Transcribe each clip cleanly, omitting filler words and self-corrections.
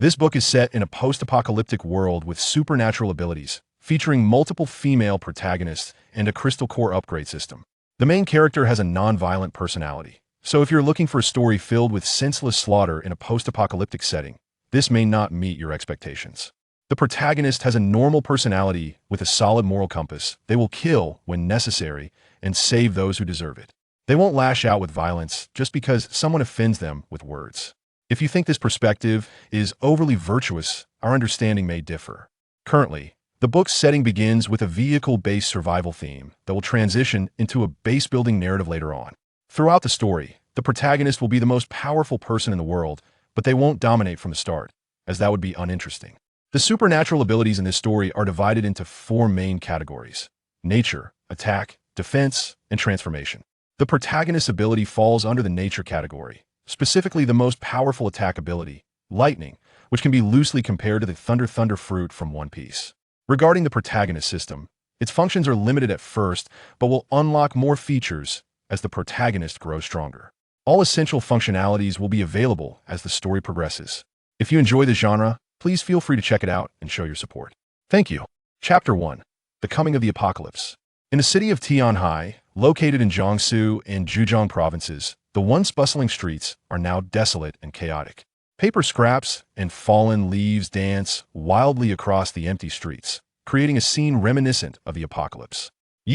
This book is set in a post-apocalyptic world with supernatural abilities, featuring multiple female protagonists and a crystal core upgrade system. The main character has a non-violent personality, so if you're looking for a story filled with senseless slaughter in a post-apocalyptic setting, this may not meet your expectations. The protagonist has a normal personality with a solid moral compass. They will kill when necessary and save those who deserve it. They won't lash out with violence just because someone offends them with words. If you think this perspective is overly virtuous, our understanding may differ. Currently, the book's setting begins with a vehicle-based survival theme that will transition into a base-building narrative later on. Throughout the story, the protagonist will be the most powerful person in the world, but they won't dominate from the start, as that would be uninteresting. The supernatural abilities in this story are divided into 4 main categories: nature, attack, defense, and transformation. The protagonist's ability falls under the nature category, specifically the most powerful attack ability, lightning, which can be loosely compared to the thunder fruit from One Piece. Regarding the protagonist system, its functions are limited at first, but will unlock more features as the protagonist grows stronger. All essential functionalities will be available as the story progresses. If you enjoy the genre, please feel free to check it out and show your support. Thank you. Chapter 1. The Coming of the Apocalypse. In the city of Tianhai, located in Jiangsu and Zhejiang provinces, the once bustling streets are now desolate and chaotic. Paper scraps and fallen leaves dance wildly across the empty streets, creating a scene reminiscent of the apocalypse.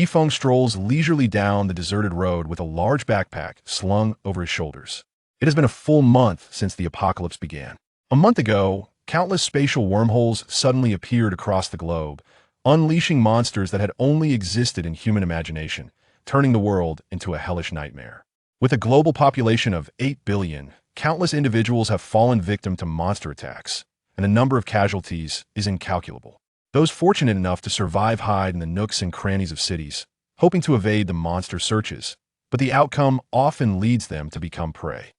Feng strolls leisurely down the deserted road with a large backpack slung over his shoulders. It has been a full month since the apocalypse began. A month ago, countless spatial wormholes suddenly appeared across the globe, unleashing monsters that had only existed in human imagination, turning the world into a hellish nightmare. With a global population of 8 billion, countless individuals have fallen victim to monster attacks, and the number of casualties is incalculable. Those fortunate enough to survive hide in the nooks and crannies of cities, hoping to evade the monster searches, but the outcome often leads them to become prey.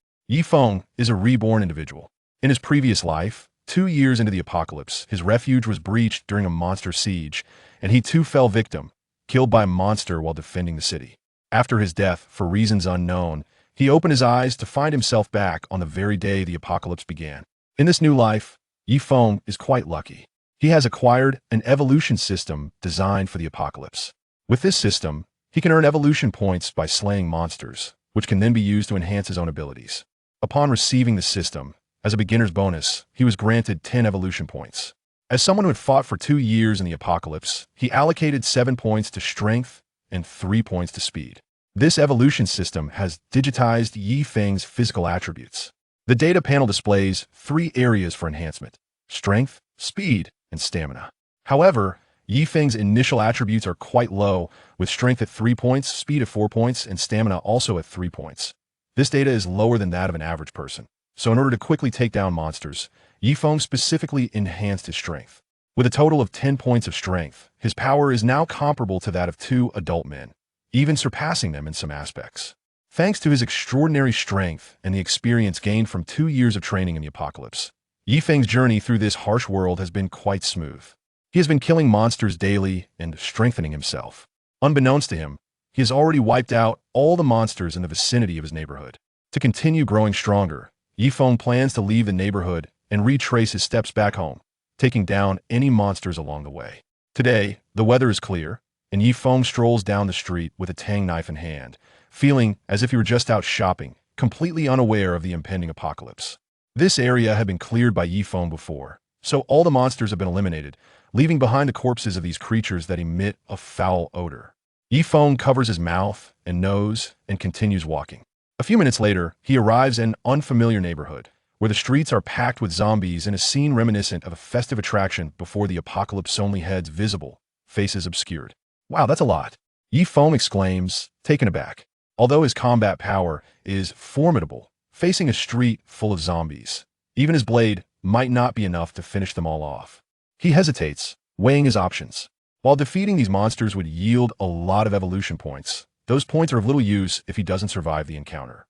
Feng is a reborn individual. In his previous life, 2 years into the apocalypse, his refuge was breached during a monster siege, and he too fell victim, killed by a monster while defending the city. After his death, for reasons unknown, he opened his eyes to find himself back on the very day the apocalypse began. In this new life, Feng is quite lucky. He has acquired an evolution system designed for the apocalypse. With this system, he can earn evolution points by slaying monsters, which can then be used to enhance his own abilities. Upon receiving the system, as a beginner's bonus, he was granted 10 evolution points. As someone who had fought for 2 years in the apocalypse, he allocated 7 points to strength and 3 points to speed. This evolution system has digitized Feng's physical attributes. The data panel displays 3 areas for enhancement: strength, speed, and stamina. However, Feng's initial attributes are quite low, with strength at 3 points, speed at 4 points, and stamina also at 3 points. This data is lower than that of an average person. So in order to quickly take down monsters, Feng specifically enhanced his strength. With a total of 10 points of strength, his power is now comparable to that of 2 adult men, even surpassing them in some aspects. Thanks to his extraordinary strength and the experience gained from 2 years of training in the apocalypse, Feng's journey through this harsh world has been quite smooth. He has been killing monsters daily and strengthening himself. Unbeknownst to him, he has already wiped out all the monsters in the vicinity of his neighborhood. To continue growing stronger, Feng plans to leave the neighborhood and retrace his steps back home, taking down any monsters along the way. Today, the weather is clear, and Feng strolls down the street with a tang knife in hand, feeling as if he were just out shopping, completely unaware of the impending apocalypse. This area had been cleared by Feng before, so all the monsters have been eliminated, leaving behind the corpses of these creatures that emit a foul odor. Feng covers his mouth and nose and continues walking. A few minutes later, he arrives in an unfamiliar neighborhood, where the streets are packed with zombies in a scene reminiscent of a festive attraction before the apocalypse. Only heads visible, faces obscured. Wow, that's a lot. Feng exclaims, taken aback. Although his combat power is formidable, facing a street full of zombies, even his blade might not be enough to finish them all off. He hesitates, weighing his options. While defeating these monsters would yield a lot of evolution points, those points are of little use if he doesn't survive the encounter.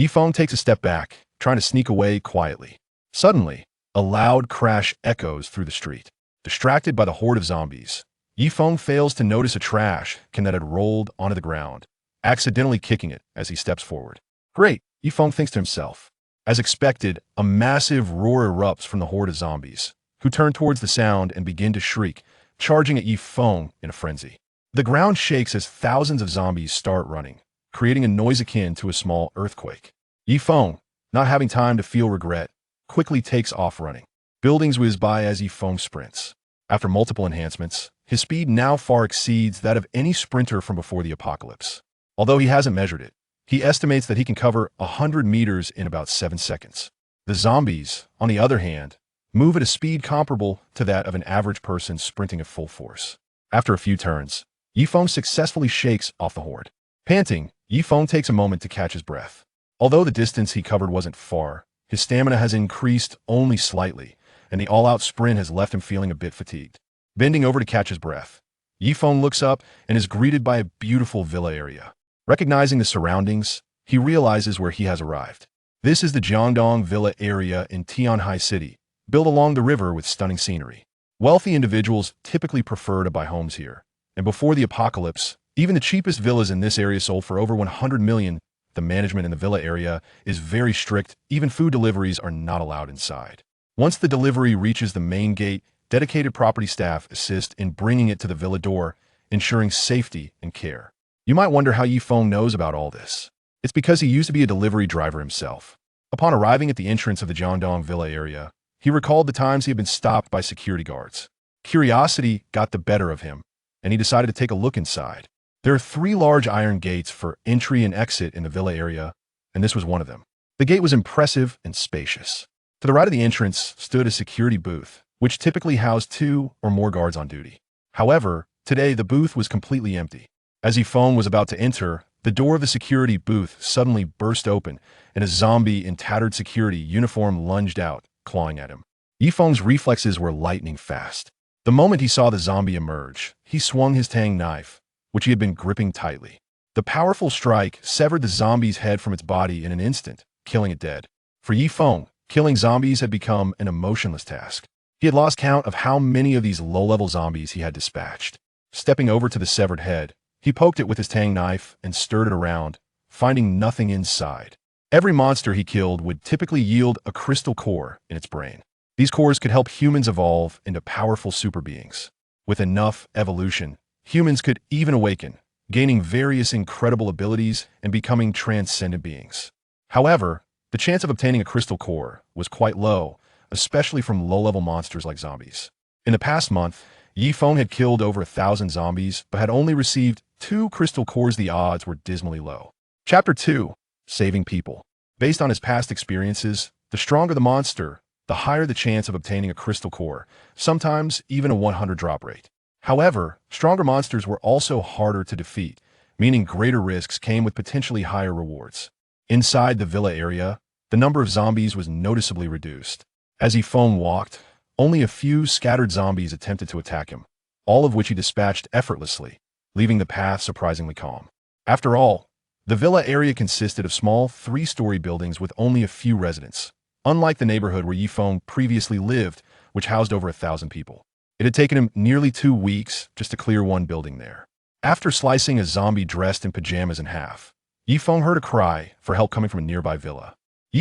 Feng takes a step back, trying to sneak away quietly. Suddenly, a loud crash echoes through the street. Distracted by the horde of zombies, Feng fails to notice a trash can that had rolled onto the ground, accidentally kicking it as he steps forward. Great, Feng thinks to himself. As expected, a massive roar erupts from the horde of zombies, who turn towards the sound and begin to shriek, charging at Feng in a frenzy. The ground shakes as thousands of zombies start running, creating a noise akin to a small earthquake. Feng, not having time to feel regret, quickly takes off running. Buildings whiz by as Feng sprints. After multiple enhancements, his speed now far exceeds that of any sprinter from before the apocalypse. Although he hasn't measured it, he estimates that he can cover 100 meters in about 7 seconds. The zombies, on the other hand, move at a speed comparable to that of an average person sprinting at full force. After a few turns, Feng successfully shakes off the horde. Panting, Feng takes a moment to catch his breath. Although the distance he covered wasn't far, his stamina has increased only slightly, and the all-out sprint has left him feeling a bit fatigued. Bending over to catch his breath, Feng looks up and is greeted by a beautiful villa area. Recognizing the surroundings, he realizes where he has arrived. This is the Jiangdong Villa area in Tianhai City, built along the river with stunning scenery. Wealthy individuals typically prefer to buy homes here, and before the apocalypse, even the cheapest villas in this area sold for over 100 million. The management in the villa area is very strict. Even food deliveries are not allowed inside. Once the delivery reaches the main gate, dedicated property staff assist in bringing it to the villa door, ensuring safety and care. You might wonder how Feng knows about all this. It's because he used to be a delivery driver himself. Upon arriving at the entrance of the Jiangdong Villa area, he recalled the times he had been stopped by security guards. Curiosity got the better of him, and he decided to take a look inside. There are 3 large iron gates for entry and exit in the villa area, and this was one of them. The gate was impressive and spacious. To the right of the entrance stood a security booth, which typically housed 2 or more guards on duty. However, today the booth was completely empty. As Feng was about to enter, the door of the security booth suddenly burst open, and a zombie in tattered security uniform lunged out, clawing at him. Feng's reflexes were lightning fast. The moment he saw the zombie emerge, he swung his tang knife, which he had been gripping tightly. The powerful strike severed the zombie's head from its body in an instant, killing it dead. For Feng, killing zombies had become an emotionless task. He had lost count of how many of these low-level zombies he had dispatched. Stepping over to the severed head, he poked it with his tang knife and stirred it around, finding nothing inside. Every monster he killed would typically yield a crystal core in its brain. These cores could help humans evolve into powerful super beings. With enough evolution, humans could even awaken, gaining various incredible abilities and becoming transcendent beings. However, the chance of obtaining a crystal core was quite low, especially from low-level monsters like zombies. In the past month, Feng had killed over 1,000 zombies, but had only received 2 crystal cores. The odds were dismally low. Chapter 2. Saving People. Based on his past experiences, the stronger the monster, the higher the chance of obtaining a crystal core, sometimes even a 100 drop rate. However, stronger monsters were also harder to defeat, meaning greater risks came with potentially higher rewards. Inside the villa area, the number of zombies was noticeably reduced. As Feng walked, only a few scattered zombies attempted to attack him, all of which he dispatched effortlessly, leaving the path surprisingly calm. After all, the villa area consisted of small 3-story buildings with only a few residents, unlike the neighborhood where Feng previously lived, which housed over 1,000 people. It had taken him nearly 2 weeks just to clear one building there. After slicing a zombie dressed in pajamas in half, Feng heard a cry for help coming from a nearby villa.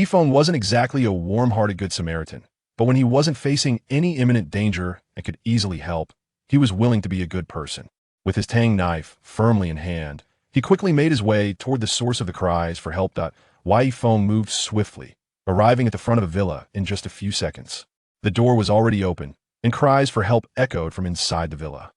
Feng wasn't exactly a warm-hearted good Samaritan, but when he wasn't facing any imminent danger and could easily help, he was willing to be a good person. With his tang knife firmly in hand, he quickly made his way toward the source of the cries for help. Feng moved swiftly, arriving at the front of the villa in just a few seconds. The door was already open, and cries for help echoed from inside the villa.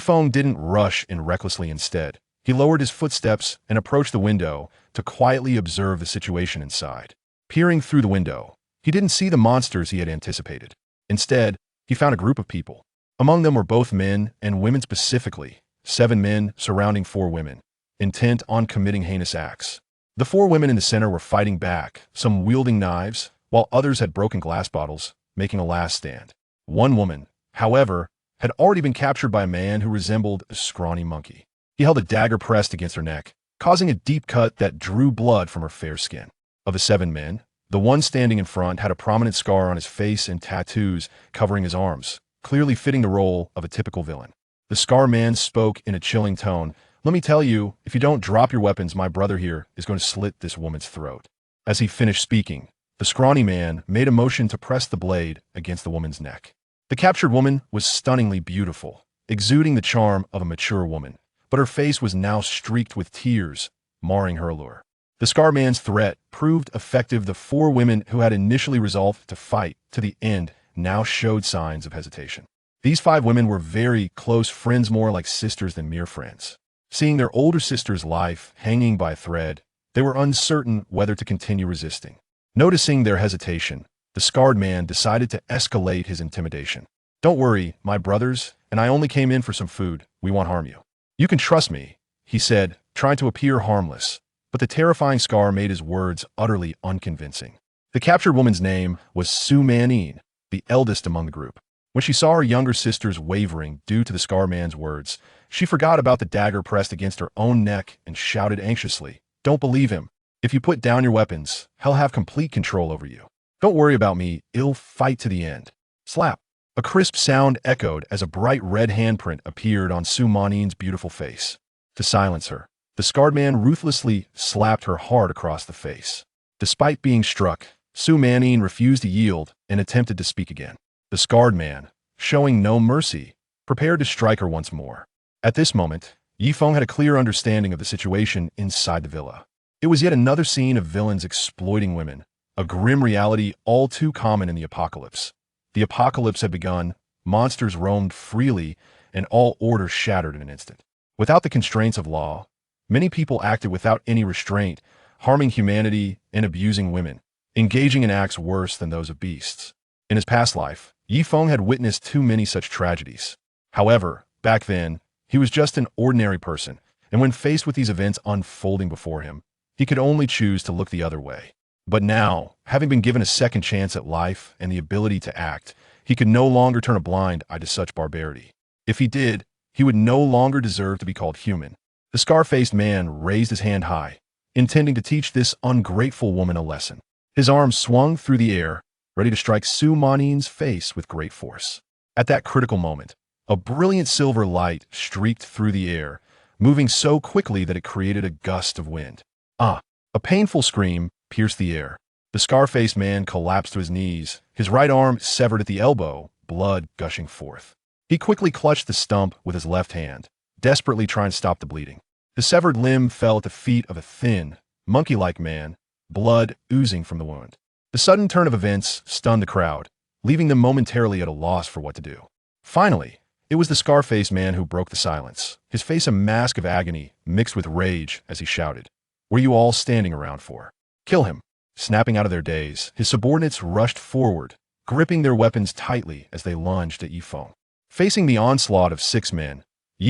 Feng didn't rush in recklessly. Instead, he lowered his footsteps and approached the window to quietly observe the situation inside. Peering through the window, he didn't see the monsters he had anticipated. Instead, he found a group of people. Among them were both men and women, specifically 7 men surrounding 4 women, intent on committing heinous acts. The 4 women in the center were fighting back, some wielding knives, while others had broken glass bottles, making a last stand. One woman, however, had already been captured by a man who resembled a scrawny monkey. He held a dagger pressed against her neck, causing a deep cut that drew blood from her fair skin. Of the 7 men, the one standing in front had a prominent scar on his face and tattoos covering his arms, clearly fitting the role of a typical villain. The scar man spoke in a chilling tone. "Let me tell you, if you don't drop your weapons, my brother here is going to slit this woman's throat." As he finished speaking, The scrawny man made a motion to press the blade against the woman's neck. The captured woman was stunningly beautiful, exuding the charm of a mature woman, but her face was now streaked with tears, marring her allure. The scar man's threat proved effective. The four women who had initially resolved to fight to the end now showed signs of hesitation. These five women were very close friends, more like sisters than mere friends. Seeing their older sister's life hanging by a thread, they were uncertain whether to continue resisting. Noticing their hesitation, the scarred man decided to escalate his intimidation. "Don't worry, my brothers, and I only came in for some food. We won't harm you. You can trust me," he said, trying to appear harmless, but the terrifying scar made his words utterly unconvincing. The captured woman's name was Su Manin, the eldest among the group. When she saw her younger sisters wavering due to the scar man's words, she forgot about the dagger pressed against her own neck and shouted anxiously, "Don't believe him. If you put down your weapons, he'll have complete control over you. Don't worry about me. I'll fight to the end." Slap. A crisp sound echoed as a bright red handprint appeared on Su Manin's beautiful face. To silence her, the scarred man ruthlessly slapped her hard across the face. Despite being struck, Su Manin refused to yield and attempted to speak again. The scarred man, showing no mercy, prepared to strike her once more. At this moment, Feng had a clear understanding of the situation inside the villa. It was yet another scene of villains exploiting women, a grim reality all too common in the apocalypse. The apocalypse had begun, monsters roamed freely, and all order shattered in an instant. Without the constraints of law, many people acted without any restraint, harming humanity and abusing women, engaging in acts worse than those of beasts. In his past life, Feng had witnessed too many such tragedies. However, back then, he was just an ordinary person, and when faced with these events unfolding before him, he could only choose to look the other way. But now, having been given a second chance at life and the ability to act, he could no longer turn a blind eye to such barbarity. If he did, he would no longer deserve to be called human. The scar-faced man raised his hand high, intending to teach this ungrateful woman a lesson. His arm swung through the air, ready to strike Su Manin's face with great force. At that critical moment, a brilliant silver light streaked through the air, moving so quickly that it created a gust of wind. Ah! A painful scream pierced the air. The scar-faced man collapsed to his knees, his right arm severed at the elbow, blood gushing forth. He quickly clutched the stump with his left hand, desperately trying to stop the bleeding. The severed limb fell at the feet of a thin, monkey-like man, blood oozing from the wound. The sudden turn of events stunned the crowd, leaving them momentarily at a loss for what to do. Finally, it was the scar-faced man who broke the silence, his face a mask of agony mixed with rage as he shouted, "What are you all standing around for? Kill him!" Snapping out of their daze, his subordinates rushed forward, gripping their weapons tightly as they lunged at Feng. Facing the onslaught of 6 men,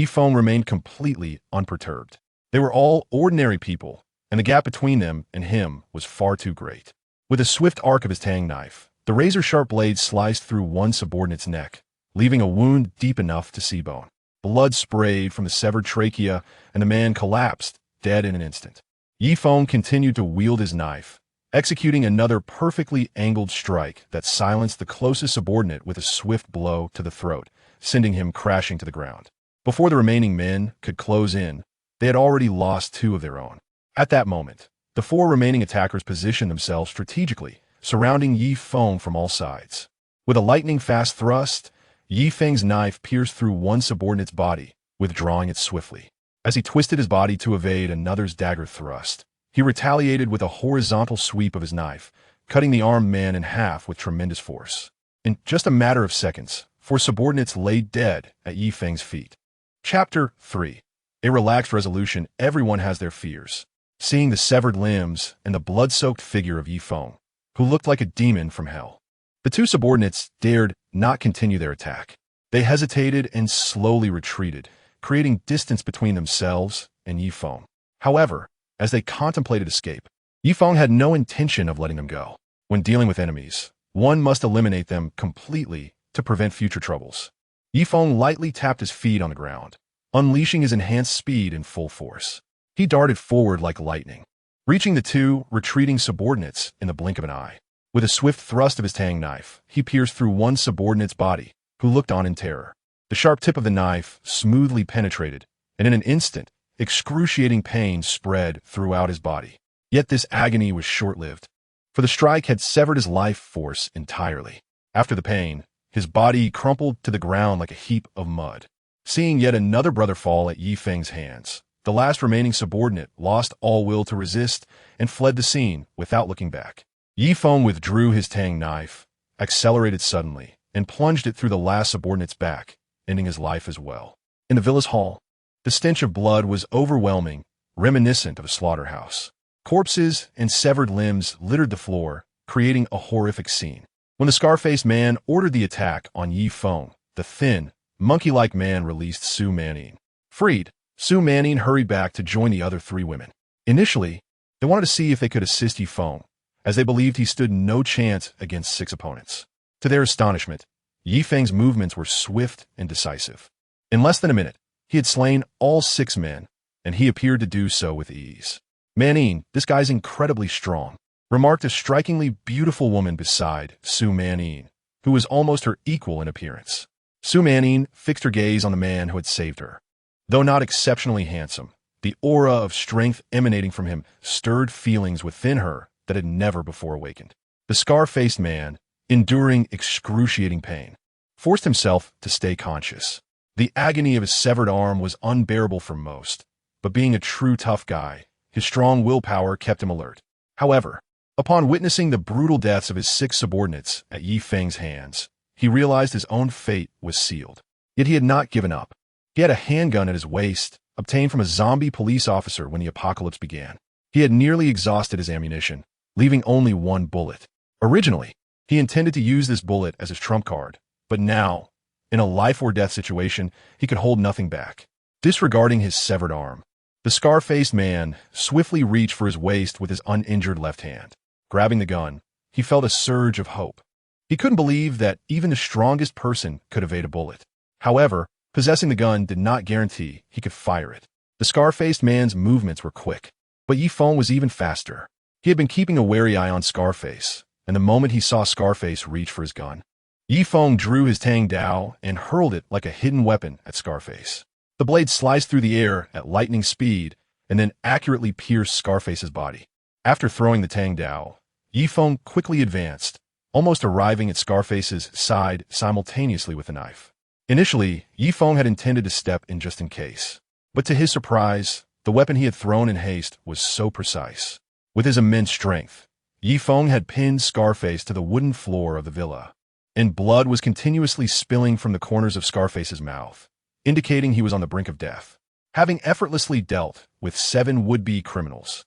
Feng remained completely unperturbed. They were all ordinary people, and the gap between them and him was far too great. With a swift arc of his tang knife, the razor-sharp blade sliced through one subordinate's neck, leaving a wound deep enough to see bone. Blood sprayed from the severed trachea, and the man collapsed, dead in an instant. Feng continued to wield his knife, executing another perfectly angled strike that silenced the closest subordinate with a swift blow to the throat, sending him crashing to the ground. Before the remaining men could close in, they had already lost 2 of their own. At that moment, the 4 remaining attackers positioned themselves strategically, surrounding Feng from all sides. With a lightning-fast thrust, Feng's knife pierced through one subordinate's body, withdrawing it swiftly. As he twisted his body to evade another's dagger thrust, he retaliated with a horizontal sweep of his knife, cutting the armed man in half with tremendous force. In just a matter of seconds, 4 subordinates lay dead at Feng's feet. Chapter 3. A relaxed resolution. Everyone has their fears. Seeing the severed limbs and the blood-soaked figure of Feng, who looked like a demon from hell, the 2 subordinates dared not continue their attack. They hesitated and slowly retreated, creating distance between themselves and Feng. However, as they contemplated escape, Feng had no intention of letting them go. When dealing with enemies, one must eliminate them completely to prevent future troubles. Feng lightly tapped his feet on the ground, unleashing his enhanced speed in full force. He darted forward like lightning, reaching the 2 retreating subordinates in the blink of an eye. With a swift thrust of his tang knife, he pierced through one subordinate's body, who looked on in terror. The sharp tip of the knife smoothly penetrated, and in an instant, excruciating pain spread throughout his body. Yet this agony was short-lived. for the strike had severed his life force entirely. After the pain, his body crumpled to the ground like a heap of mud. Seeing yet another brother fall at Yi Feng's hands, the last remaining subordinate lost all will to resist and fled the scene without looking back. Yi Feng withdrew his tang knife, accelerated suddenly, and plunged it through the last subordinate's back, ending his life as well. In the villa's hall, the stench of blood was overwhelming, reminiscent of a slaughterhouse. Corpses and severed limbs littered the floor, creating a horrific scene. When the scar-faced man ordered the attack on Yi Feng, the thin, monkey-like man released Su Manning. Freed, Su Manning hurried back to join the other 3 women. Initially, they wanted to see if they could assist Yi Feng, as they believed he stood no chance against 6 opponents. To their astonishment, Yi Feng's movements were swift and decisive. In less than a minute, he had slain all 6 men, and he appeared to do so with ease. Manning, this guy's incredibly strong, remarked a strikingly beautiful woman beside Su Manning, who was almost her equal in appearance. Su Manning fixed her gaze on the man who had saved her. Though not exceptionally handsome, the aura of strength emanating from him stirred feelings within her that had never before awakened. The scar-faced man, enduring excruciating pain, forced himself to stay conscious. The agony of his severed arm was unbearable for most, but being a true tough guy, his strong willpower kept him alert. However, upon witnessing the brutal deaths of his 6 subordinates at Yi Feng's hands, he realized his own fate was sealed. Yet he had not given up. He had a handgun at his waist, obtained from a zombie police officer when the apocalypse began. He had nearly exhausted his ammunition, leaving only 1 bullet. Originally, he intended to use this bullet as his trump card, but now, in a life-or-death situation, he could hold nothing back. Disregarding his severed arm, the scar-faced man swiftly reached for his waist with his uninjured left hand. Grabbing the gun, he felt a surge of hope. He couldn't believe that even the strongest person could evade a bullet. However, possessing the gun did not guarantee he could fire it. The scar-faced man's movements were quick, but Yi Feng was even faster. He had been keeping a wary eye on Scarface, and the moment he saw Scarface reach for his gun, Yi Feng drew his Tang Dao and hurled it like a hidden weapon at Scarface. The blade sliced through the air at lightning speed and then accurately pierced Scarface's body. After throwing the Tang Dao, Yi Feng quickly advanced, almost arriving at Scarface's side simultaneously with the knife. Initially, Yi Feng had intended to step in just in case, but to his surprise, the weapon he had thrown in haste was so precise. With his immense strength, Yi Feng had pinned Scarface to the wooden floor of the villa, and blood was continuously spilling from the corners of Scarface's mouth, indicating he was on the brink of death. Having effortlessly dealt with 7 would-be criminals,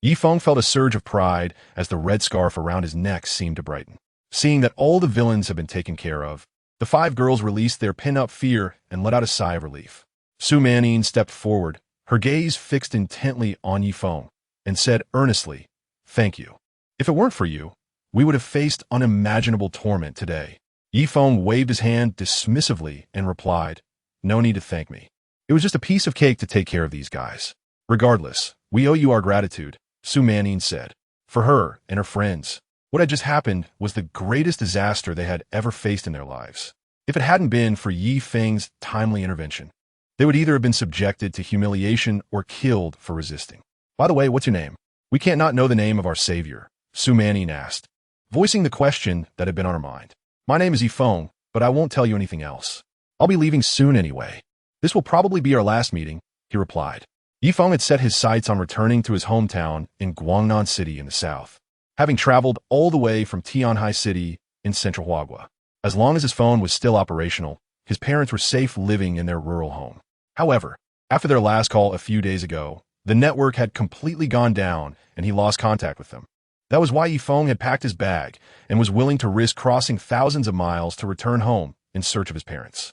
Yi Feng felt a surge of pride as the red scarf around his neck seemed to brighten. Seeing that all the villains had been taken care of, the 5 girls released their pin-up fear and let out a sigh of relief. Su Manning stepped forward, her gaze fixed intently on Yi Feng, and said earnestly, "Thank you. If it weren't for you, we would have faced unimaginable torment today." Yi Feng waved his hand dismissively and replied, "No need to thank me. It was just a piece of cake to take care of these guys. Regardless, we owe you our gratitude," Su Manning said. For her and her friends, what had just happened was the greatest disaster they had ever faced in their lives. If it hadn't been for Yi Feng's timely intervention, they would either have been subjected to humiliation or killed for resisting. "By the way, what's your name?" "We can't not know the name of our savior," Su Manning asked, voicing the question that had been on her mind. "My name is Yi Feng, but I won't tell you anything else. I'll be leaving soon anyway. This will probably be our last meeting," he replied. Yi Feng had set his sights on returning to his hometown in Guangnan City in the south, having traveled all the way from Tianhai City in central Huagua. As long as his phone was still operational, his parents were safe living in their rural home. However, after their last call a few days ago, the network had completely gone down and he lost contact with them. That was why Yi Feng had packed his bag and was willing to risk crossing thousands of miles to return home in search of his parents.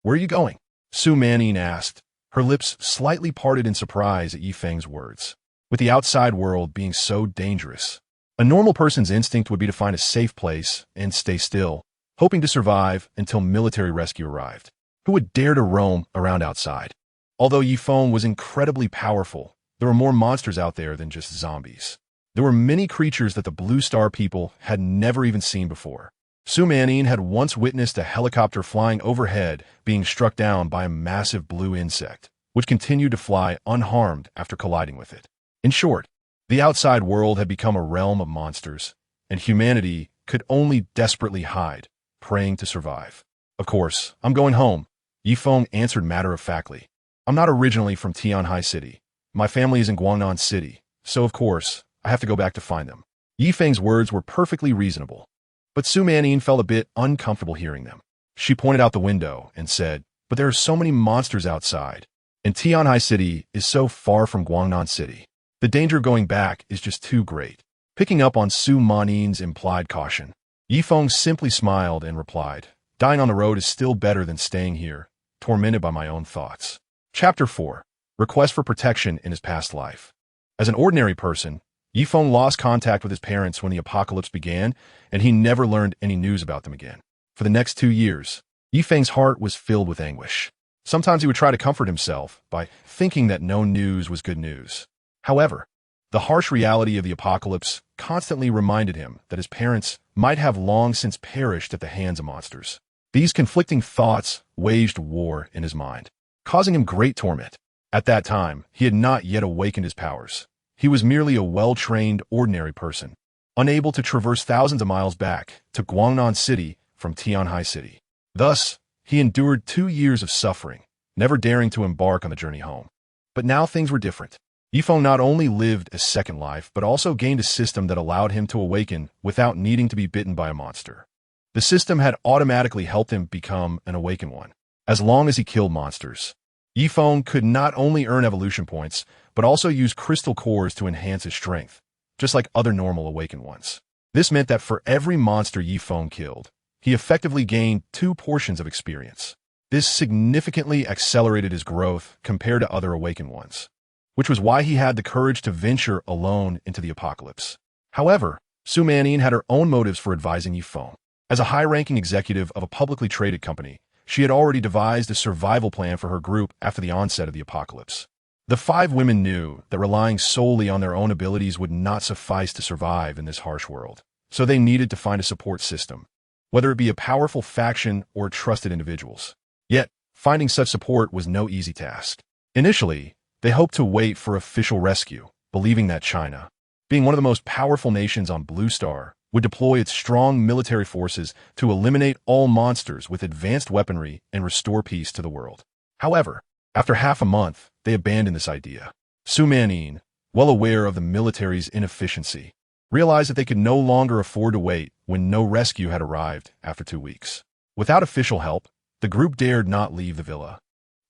Where are you going?" Su Manning asked, her lips slightly parted in surprise at Yi Feng's words. With the outside world being so dangerous, a normal person's instinct would be to find a safe place and stay still, hoping to survive until military rescue arrived. Who would dare to roam around outside? Although Yi Feng was incredibly powerful, there were more monsters out there than just zombies. There were many creatures that the Blue Star people had never even seen before. Su Manning had once witnessed a helicopter flying overhead being struck down by a massive blue insect, which continued to fly unharmed after colliding with it. In short, The outside world had become a realm of monsters, and humanity could only desperately hide, praying to survive. Of course, I'm going home, Yifeng answered matter-of-factly. I'm not originally from Tianhai City. My family is in Guangnan City, so of course, I have to go back to find them. Yifeng's words were perfectly reasonable, but Su Manyin felt a bit uncomfortable hearing them. She pointed out the window and said, "But there are so many monsters outside, and Tianhai City is so far from Guangnan City. The danger of going back is just too great." Picking up on Su Manyin's implied caution, Yifeng simply smiled and replied, "Dying on the road is still better than staying here, tormented by my own thoughts." Chapter 4. Request for protection in his past life. As an ordinary person, Yifeng lost contact with his parents when the apocalypse began, and he never learned any news about them again. For the next 2 years, Yifeng's heart was filled with anguish. Sometimes he would try to comfort himself by thinking that no news was good news. However, the harsh reality of the apocalypse constantly reminded him that his parents might have long since perished at the hands of monsters. These conflicting thoughts waged war in his mind, causing him great torment. At that time, he had not yet awakened his powers. He was merely a well-trained, ordinary person, unable to traverse thousands of miles back to Guangnan City from Tianhai City. Thus, he endured 2 years of suffering, never daring to embark on the journey home. But now things were different. Yifeng not only lived a second life, but also gained a system that allowed him to awaken without needing to be bitten by a monster. The system had automatically helped him become an awakened one. As long as he killed monsters, Yifeng could not only earn evolution points, but also use crystal cores to enhance his strength, just like other normal awakened ones. This meant that for every monster Yifeng killed, he effectively gained 2 portions of experience. This significantly accelerated his growth compared to other awakened ones, which was why he had the courage to venture alone into the apocalypse. However, Su Manyin had her own motives for advising Yifeng. As a high-ranking executive of a publicly traded company, she had already devised a survival plan for her group after the onset of the apocalypse. The 5 women knew that relying solely on their own abilities would not suffice to survive in this harsh world, so they needed to find a support system, whether it be a powerful faction or trusted individuals. Yet, finding such support was no easy task. Initially, they hoped to wait for official rescue, believing that China, being one of the most powerful nations on Blue Star, would deploy its strong military forces to eliminate all monsters with advanced weaponry and restore peace to the world. However, after half a month, they abandoned this idea. Su Manyin, well aware of the military's inefficiency, realized that they could no longer afford to wait when no rescue had arrived after 2 weeks. Without official help, the group dared not leave the villa.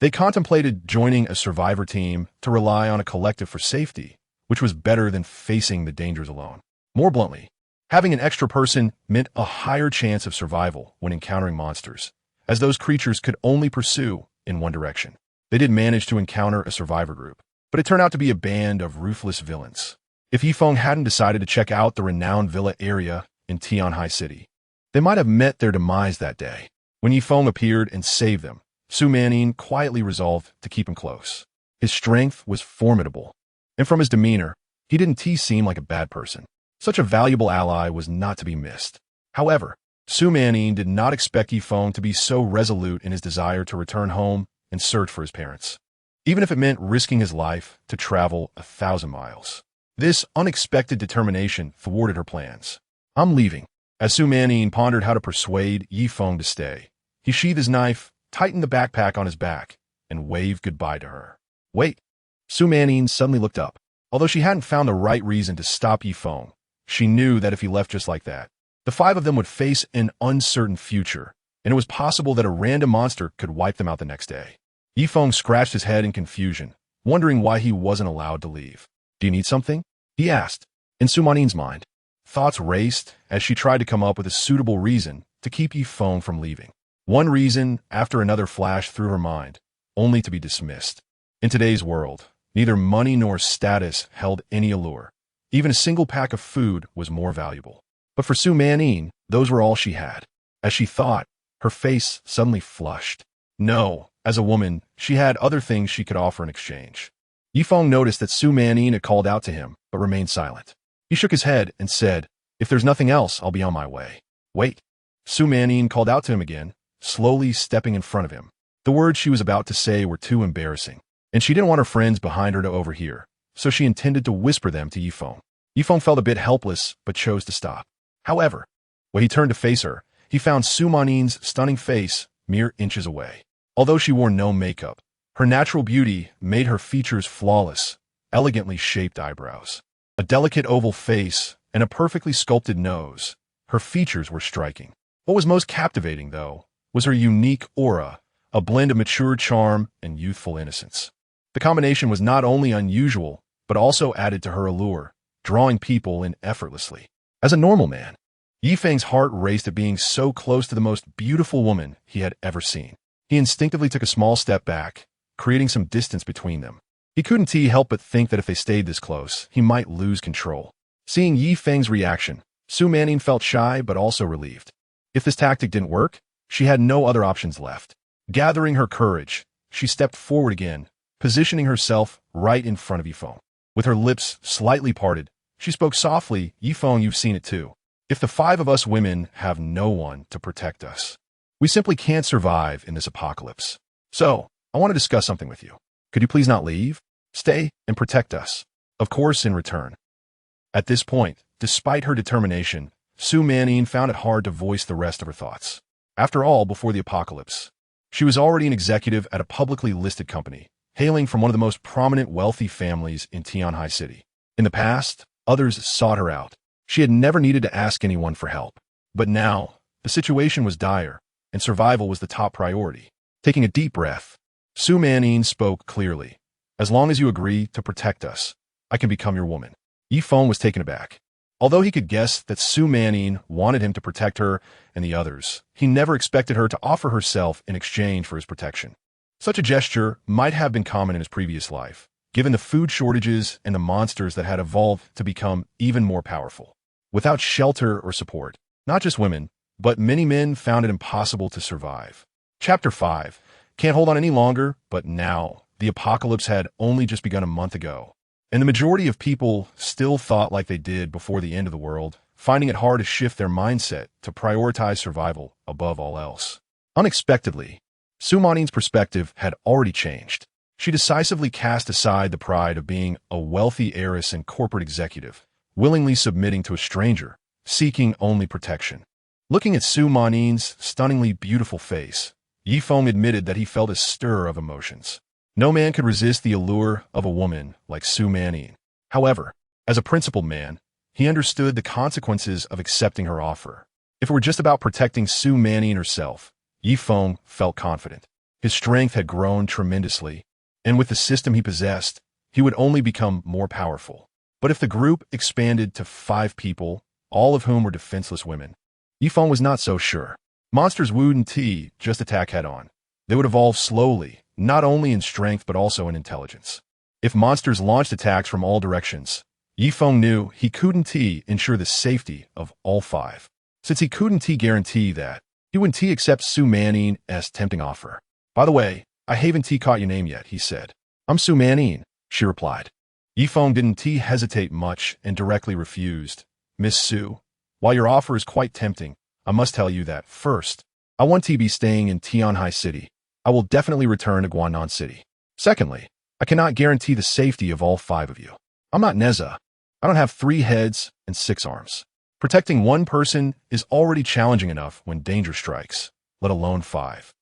They contemplated joining a survivor team to rely on a collective for safety, which was better than facing the dangers alone. More bluntly, having an extra person meant a higher chance of survival when encountering monsters, as those creatures could only pursue in one direction. They did manage to encounter a survivor group, but it turned out to be a band of ruthless villains. If Yifeng hadn't decided to check out the renowned villa area in Tianhai City, they might have met their demise that day. When Yifeng appeared and saved them, Su Manyin quietly resolved to keep him close. His strength was formidable, and from his demeanor, he didn't seem like a bad person. Such a valuable ally was not to be missed. However, Su Manyin did not expect Yifeng to be so resolute in his desire to return home and search for his parents, even if it meant risking his life to travel 1,000 miles. This unexpected determination thwarted her plans. "I'm leaving." As Su Manyin pondered how to persuade Yifeng to stay, he sheathed his knife, tightened the backpack on his back, and waved goodbye to her. "Wait." Su Manyin suddenly looked up. Although she hadn't found the right reason to stop Yifeng, she knew that if he left just like that, the 5 of them would face an uncertain future, and it was possible that a random monster could wipe them out the next day. Yifeng scratched his head in confusion, wondering why he wasn't allowed to leave. "Do you need something?" he asked. In Su Manyin's mind, thoughts raced as she tried to come up with a suitable reason to keep Yifeng from leaving. One reason after another flashed through her mind, only to be dismissed. In today's world, neither money nor status held any allure. Even a single pack of food was more valuable. But for Su Manyin, those were all she had. As she thought, her face suddenly flushed. No, as a woman, she had other things she could offer in exchange. Yifeng noticed that Su Manyin had called out to him, but remained silent. He shook his head and said, "If there's nothing else, I'll be on my way." "Wait." Su Manyin called out to him again, slowly stepping in front of him. The words she was about to say were too embarrassing, and she didn't want her friends behind her to overhear, so she intended to whisper them to Yifeng. Yifeng felt a bit helpless, but chose to stop. However, when he turned to face her, he found Su Manin's stunning face mere inches away. Although she wore no makeup, her natural beauty made her features flawless, elegantly shaped eyebrows, a delicate oval face, and a perfectly sculpted nose. Her features were striking. What was most captivating, though, was her unique aura, a blend of mature charm and youthful innocence. The combination was not only unusual, but also added to her allure, drawing people in effortlessly. As a normal man, Yifeng's heart raced at being so close to the most beautiful woman he had ever seen. He instinctively took a small step back, creating some distance between them. He couldn't help but think that if they stayed this close, he might lose control. Seeing Yifeng's reaction, Su Manin felt shy but also relieved. If this tactic didn't work, she had no other options left. Gathering her courage, she stepped forward again, positioning herself right in front of Yifeng. With her lips slightly parted, she spoke softly, "Yifeng, you've seen it too. If the five of us women have no one to protect us, we simply can't survive in this apocalypse. So, I want to discuss something with you. Could you please not leave? Stay and protect us. Of course, in return." At this point, despite her determination, Su Manin found it hard to voice the rest of her thoughts. After all, before the apocalypse, she was already an executive at a publicly listed company, hailing from one of the most prominent wealthy families in Tianhai City. In the past, others sought her out. She had never needed to ask anyone for help. But now, the situation was dire, and survival was the top priority. Taking a deep breath, Su Manin spoke clearly. "As long as you agree to protect us, I can become your woman." Yifeng was taken aback. Although he could guess that Su Manin wanted him to protect her and the others, he never expected her to offer herself in exchange for his protection. Such a gesture might have been common in his previous life, given the food shortages and the monsters that had evolved to become even more powerful. Without shelter or support, not just women, but many men found it impossible to survive. Chapter 5. Can't hold on any longer, but now, the apocalypse had only just begun a month ago, and the majority of people still thought like they did before the end of the world, finding it hard to shift their mindset to prioritize survival above all else. Unexpectedly, Su Manin's perspective had already changed. She decisively cast aside the pride of being a wealthy heiress and corporate executive, willingly submitting to a stranger, seeking only protection. Looking at Su Manin's stunningly beautiful face, Yifeng admitted that he felt a stir of emotions. No man could resist the allure of a woman like Su Manin. However, as a principled man, he understood the consequences of accepting her offer. If it were just about protecting Su Manin herself, Yifeng felt confident. His strength had grown tremendously, and with the system he possessed, he would only become more powerful. But if the group expanded to 5 people, all of whom were defenseless women, Yifeng was not so sure. Monsters wouldn't just attack head-on. They would evolve slowly, not only in strength but also in intelligence. If monsters launched attacks from all directions, Yifeng knew he couldn't ensure the safety of all 5. Since he couldn't guarantee that, he wouldn't accept Su Manin's tempting offer. "By the way, I haven't caught your name yet," he said. "I'm Su Manin," she replied. Yifeng didn't hesitate much and directly refused. "Miss Su, while your offer is quite tempting, I must tell you that, first, I want to be staying in Tianhai City. I will definitely return to Guangnan City. Secondly, I cannot guarantee the safety of all 5 of you. I'm not Neza. I don't have 3 heads and 6 arms. Protecting one person is already challenging enough when danger strikes, let alone 5.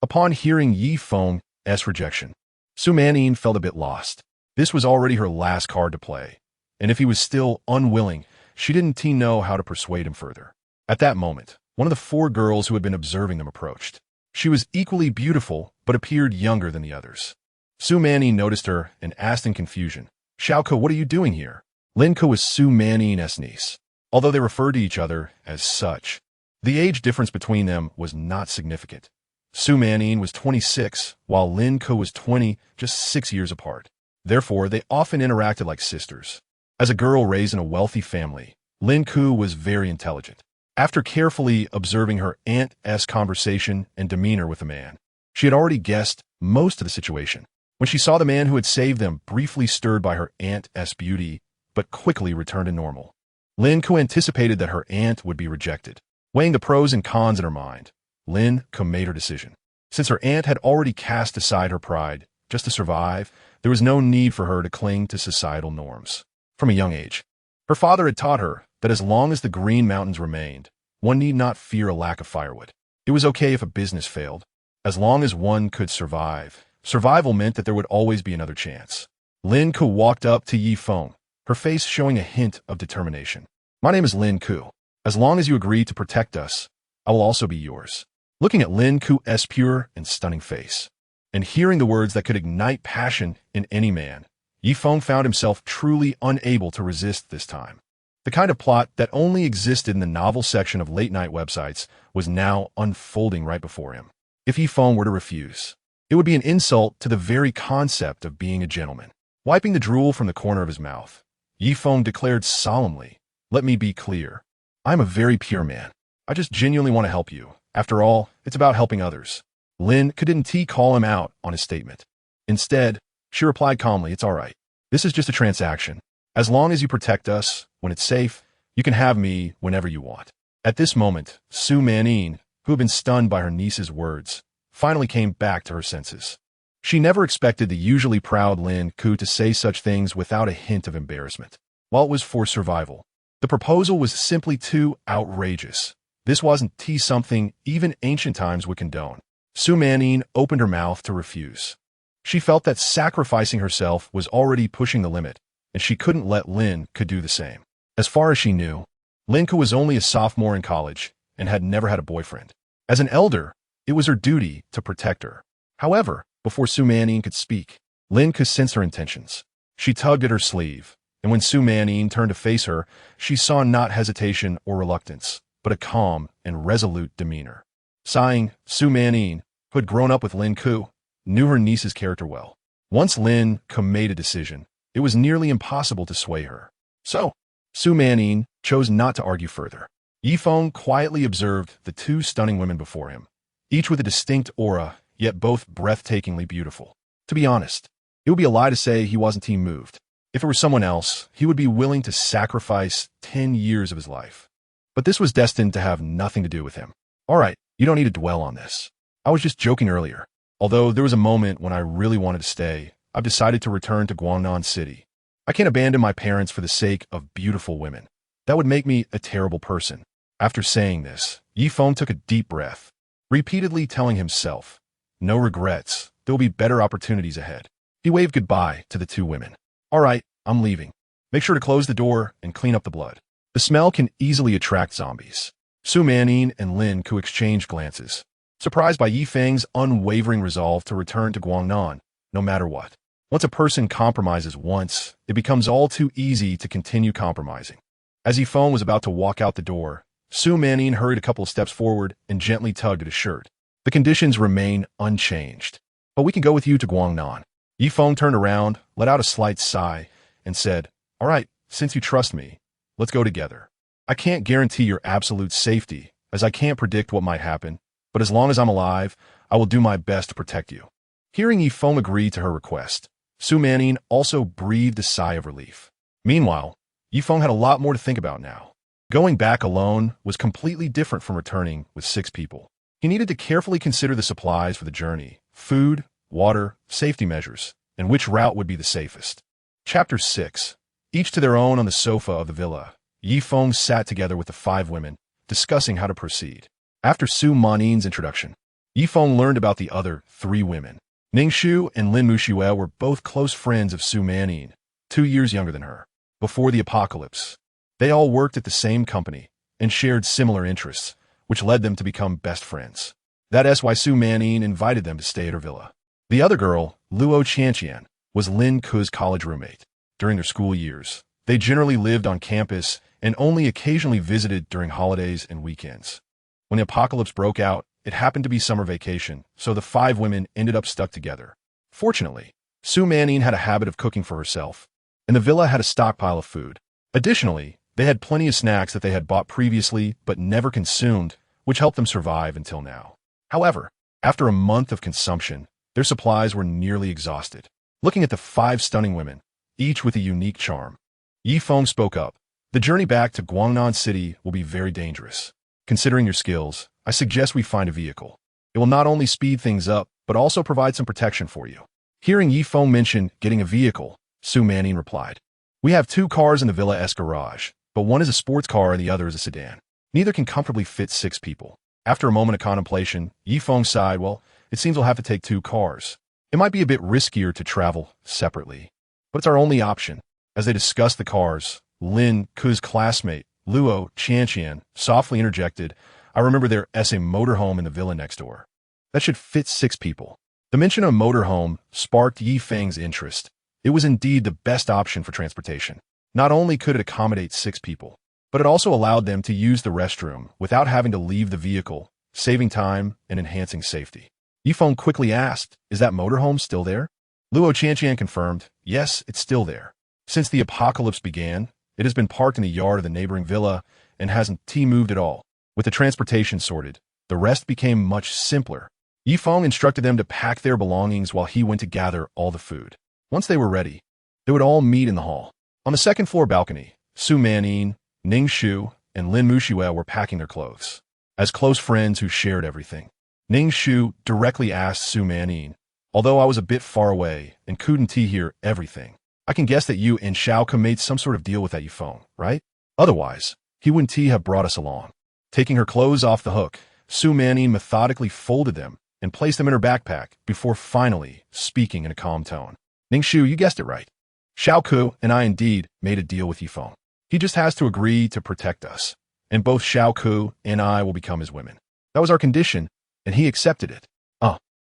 Upon hearing Yifeng's rejection, Su Manin felt a bit lost. This was already her last card to play, and if he was still unwilling, she didn't know how to persuade him further. At that moment, one of the 4 girls who had been observing them approached. She was equally beautiful, but appeared younger than the others. Su Manin noticed her and asked in confusion, "Xiaoko, what are you doing here?" Linko was Su Manin's niece. Although they referred to each other as such, the age difference between them was not significant. Su Manin was 26, while Linko was 20, just 6 years apart. Therefore, they often interacted like sisters. As a girl raised in a wealthy family, Linko was very intelligent. After carefully observing her aunt's conversation and demeanor with the man, she had already guessed most of the situation. When she saw the man who had saved them briefly stirred by her aunt's beauty, but quickly returned to normal, Linko anticipated that her aunt would be rejected. Weighing the pros and cons in her mind, Linko made her decision. Since her aunt had already cast aside her pride, just to survive. There was no need for her to cling to societal norms. From a young age, her father had taught her that as long as the Green Mountains remained, one need not fear a lack of firewood. It was okay if a business failed. As long as one could survive, survival meant that there would always be another chance. Lin Ku walked up to Yi Feng, her face showing a hint of determination. My name is Lin Ku. As long as you agree to protect us, I will also be yours. Looking at Lin Ku's pure and stunning face, and hearing the words that could ignite passion in any man, Yi Feng found himself truly unable to resist this time. The kind of plot that only existed in the novel section of late-night websites was now unfolding right before him. If Yi Feng were to refuse, it would be an insult to the very concept of being a gentleman. Wiping the drool from the corner of his mouth, Yi Feng declared solemnly, "Let me be clear. I'm a very pure man. I just genuinely want to help you. After all, it's about helping others." Lin didn't call him out on his statement. Instead, she replied calmly, "It's all right. This is just a transaction. As long as you protect us, when it's safe, you can have me whenever you want." At this moment, Su Manin, who had been stunned by her niece's words, finally came back to her senses. She never expected the usually proud Lin Ku to say such things without a hint of embarrassment. While it was for survival, the proposal was simply too outrageous. This wasn't something even ancient times would condone. Su Manin opened her mouth to refuse. She felt that sacrificing herself was already pushing the limit, and she couldn't let Lin Ku do the same. As far as she knew, Lin Ku was only a sophomore in college and had never had a boyfriend. As an elder, it was her duty to protect her. However, before Su Manin could speak, Lin Ku sensed her intentions. She tugged at her sleeve, and when Su Manin turned to face her, she saw not hesitation or reluctance, but a calm and resolute demeanor. Sighing, Su Manin, who had grown up with Lin Ku, knew her niece's character well. Once Lin Ku made a decision, it was nearly impossible to sway her. So, Su Manin chose not to argue further. Yi Feng quietly observed the two stunning women before him, each with a distinct aura, yet both breathtakingly beautiful. To be honest, it would be a lie to say he wasn't moved. If it were someone else, he would be willing to sacrifice 10 years of his life. But this was destined to have nothing to do with him. All right, you don't need to dwell on this. I was just joking earlier. Although there was a moment when I really wanted to stay, I've decided to return to Guangnan City. I can't abandon my parents for the sake of beautiful women. That would make me a terrible person. After saying this, Yi Feng took a deep breath, repeatedly telling himself, "No regrets, there will be better opportunities ahead." He waved goodbye to the two women. "All right, I'm leaving. Make sure to close the door and clean up the blood. The smell can easily attract zombies." Su Manin and Lin Ku exchanged glances, surprised by Yi Feng's unwavering resolve to return to Guangnan, no matter what. Once a person compromises once, it becomes all too easy to continue compromising. As Yi Feng was about to walk out the door, Su Manin hurried a couple of steps forward and gently tugged at his shirt. "The conditions remain unchanged, but we can go with you to Guangnan." Yi Feng turned around, let out a slight sigh, and said, "All right, since you trust me, let's go together. I can't guarantee your absolute safety, as I can't predict what might happen, but as long as I'm alive, I will do my best to protect you." Hearing Yi Feng agree to her request, Su Manin also breathed a sigh of relief. Meanwhile, Yi Feng had a lot more to think about now. Going back alone was completely different from returning with 6 people. He needed to carefully consider the supplies for the journey, food, water, safety measures, and which route would be the safest. Chapter 6. Each to their own on the sofa of the villa, Yi Feng sat together with the 5 women, discussing how to proceed. After Su Manin's introduction, Yi Feng learned about the other 3 women. Ningshu and Lin Muxue were both close friends of Su Manin, 2 years younger than her. Before the apocalypse, they all worked at the same company and shared similar interests, which led them to become best friends. That is why Su Manin invited them to stay at her villa. The other girl, Luo Qianqian, was Lin Ku's college roommate. During their school years, they generally lived on campus and only occasionally visited during holidays and weekends. When the apocalypse broke out, it happened to be summer vacation, so the 5 women ended up stuck together. Fortunately, Su Manin had a habit of cooking for herself, and the villa had a stockpile of food. Additionally, they had plenty of snacks that they had bought previously but never consumed, which helped them survive until now. However, after a month of consumption, their supplies were nearly exhausted. Looking at the 5 stunning women, each with a unique charm, Yi Feng spoke up. "The journey back to Guangnan City will be very dangerous. Considering your skills, I suggest we find a vehicle. It will not only speed things up, but also provide some protection for you." Hearing Yi Feng mention getting a vehicle, Su Manning replied, "We have 2 cars in the Villa-esque garage, but one is a sports car and the other is a sedan. Neither can comfortably fit 6 people." After a moment of contemplation, Yi Feng sighed, "Well, it seems we'll have to take 2 cars. It might be a bit riskier to travel separately, but it's our only option." As they discussed the cars, Lin Ku's classmate, Luo Qianqian, softly interjected, "I remember there's a motorhome in the villa next door. That should fit 6 people." The mention of a motorhome sparked Yi Feng's interest. It was indeed the best option for transportation. Not only could it accommodate 6 people, but it also allowed them to use the restroom without having to leave the vehicle, saving time and enhancing safety. Yi Feng quickly asked, "Is that motorhome still there?" Luo Qianqian confirmed, "Yes, it's still there. Since the apocalypse began, it has been parked in the yard of the neighboring villa and hasn't moved at all." With the transportation sorted, the rest became much simpler. Yi Feng instructed them to pack their belongings while he went to gather all the food. Once they were ready, they would all meet in the hall. On the second-floor balcony, Su Manyin, Ning Shu, and Lin Mushiwe were packing their clothes. As close friends who shared everything, Ning Shu directly asked Su Manyin, "Although I was a bit far away and couldn't hear everything, I can guess that you and Xiaoke made some sort of deal with that Yi Feng, right? Otherwise, he wouldn't have brought us along." Taking her clothes off the hook, Su Manyin methodically folded them and placed them in her backpack before finally speaking in a calm tone. "Ningshu, you guessed it right. Xiaoke and I indeed made a deal with Yi Feng. He just has to agree to protect us, and both Xiaoke and I will become his women. That was our condition, and he accepted it."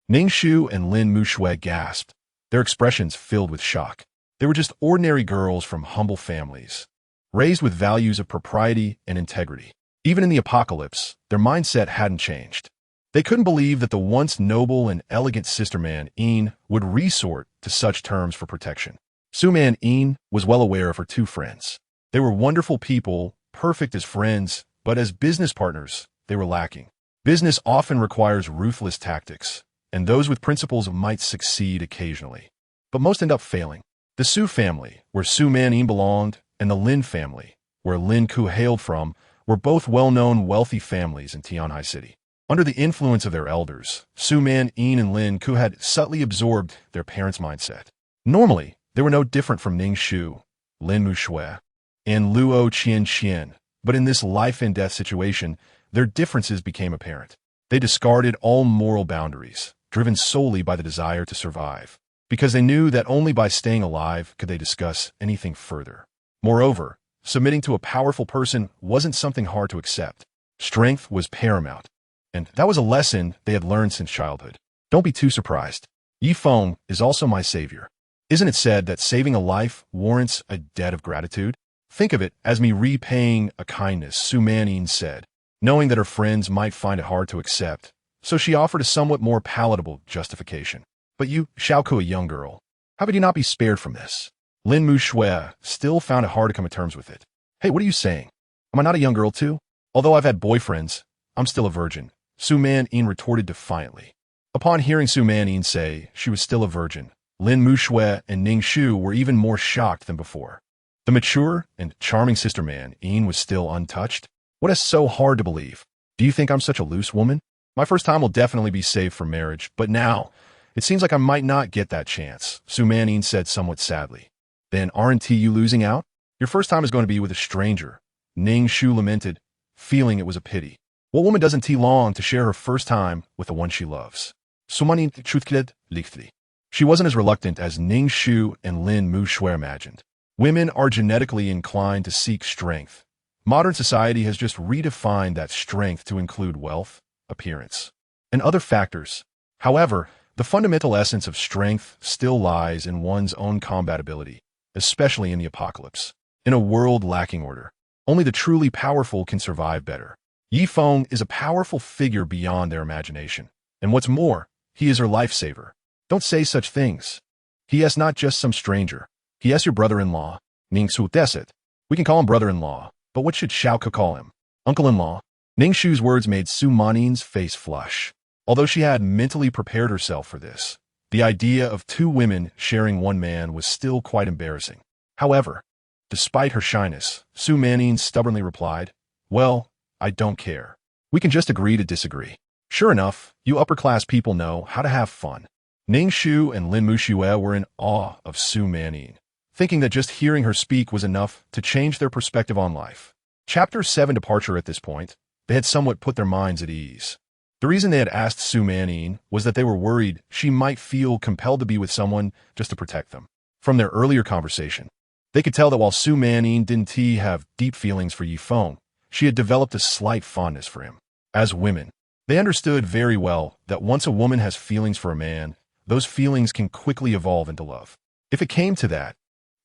Ningshu and Lin Mushui gasped, their expressions filled with shock. They were just ordinary girls from humble families, raised with values of propriety and integrity. Even in the apocalypse, their mindset hadn't changed. They couldn't believe that the once noble and elegant sister-man, Yin, would resort to such terms for protection. Su-man Yin was well aware of her 2 friends. They were wonderful people, perfect as friends, but as business partners, they were lacking. Business often requires ruthless tactics, and those with principles might succeed occasionally, but most end up failing. The Su family, where Su-man Yin belonged, and the Lin family, where Lin Ku hailed from, were both well-known wealthy families in Tianhai City. Under the influence of their elders, Su-man Yin and Lin Ku had subtly absorbed their parents' mindset. Normally, they were no different from Ning Shu, Lin Mushui, and Luo Qianqian, but in this life-and-death situation, their differences became apparent. They discarded all moral boundaries, driven solely by the desire to survive, because they knew that only by staying alive could they discuss anything further. Moreover, submitting to a powerful person wasn't something hard to accept. Strength was paramount. And that was a lesson they had learned since childhood. Don't be too surprised. Yi Feng is also my savior. Isn't it said that saving a life warrants a debt of gratitude? Think of it as me repaying a kindness, Su Manyin said, knowing that her friends might find it hard to accept, so she offered a somewhat more palatable justification. "But you, Xiaoke, a young girl, how could you not be spared from this?" Lin Mushui still found it hard to come to terms with it. "Hey, what are you saying? Am I not a young girl too? Although I've had boyfriends, I'm still a virgin," Su Manyin retorted defiantly. Upon hearing Su Manyin say she was still a virgin, Lin Mushui and Ning Shu were even more shocked than before. The mature and charming sister-man, Yin, was still untouched? What is so hard to believe? Do you think I'm such a loose woman? My first time will definitely be saved for marriage, but now, it seems like I might not get that chance, Su Manyin said somewhat sadly. Then aren't you losing out? Your first time is going to be with a stranger, Ning Shu lamented, feeling it was a pity. What woman doesn't long to share her first time with the one she loves? Su Manyin truthkid lichtly. She wasn't as reluctant as Ning Shu and Lin Mushui imagined. Women are genetically inclined to seek strength. Modern society has just redefined that strength to include wealth, appearance, and other factors. However, the fundamental essence of strength still lies in one's own combat ability, especially in the apocalypse. In a world lacking order, only the truly powerful can survive better. Yi Feng is a powerful figure beyond their imagination. And what's more, he is her lifesaver. Don't say such things. He is not just some stranger. He is your brother-in-law, Ning Su Desit. We can call him brother-in-law, but what should Xiaoke call him? Uncle-in-law? Ning Shu's words made Su Manyin's face flush. Although she had mentally prepared herself for this, the idea of 2 women sharing one man was still quite embarrassing. However, despite her shyness, Su Manyin stubbornly replied, "Well, I don't care. We can just agree to disagree. Sure enough, you upper-class people know how to have fun." Ning Shu and Lin Muxue were in awe of Su Manyin, thinking that just hearing her speak was enough to change their perspective on life. Chapter 7 Departure. At this point, they had somewhat put their minds at ease. The reason they had asked Su Manyin was that they were worried she might feel compelled to be with someone just to protect them. From their earlier conversation, they could tell that while Su Manyin didn't have deep feelings for Yi Feng, she had developed a slight fondness for him. As women, they understood very well that once a woman has feelings for a man, those feelings can quickly evolve into love. If it came to that,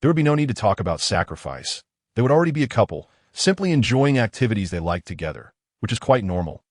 there would be no need to talk about sacrifice. They would already be a couple, simply enjoying activities they liked together, which is quite normal.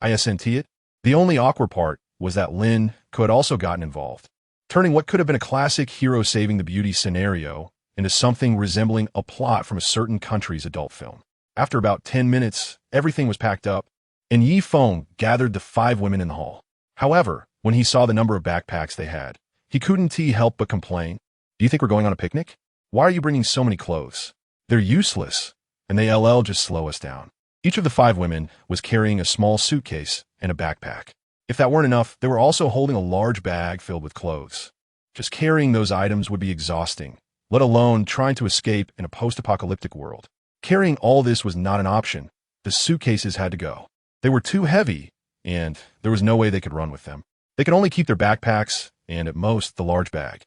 Isn't it? The only awkward part was that Lin could also gotten involved, turning what could have been a classic hero saving the beauty scenario into something resembling a plot from a certain country's adult film. After about 10 minutes, everything was packed up, and Yi Feng gathered the 5 women in the hall. However, when he saw the number of backpacks they had, he couldn't help but complain. Do you think we're going on a picnic? Why are you bringing so many clothes? They're useless, and they just slow us down. Each of the 5 women was carrying a small suitcase and a backpack. If that weren't enough, they were also holding a large bag filled with clothes. Just carrying those items would be exhausting, let alone trying to escape in a post-apocalyptic world. Carrying all this was not an option. The suitcases had to go. They were too heavy, and there was no way they could run with them. They could only keep their backpacks, and at most, the large bag.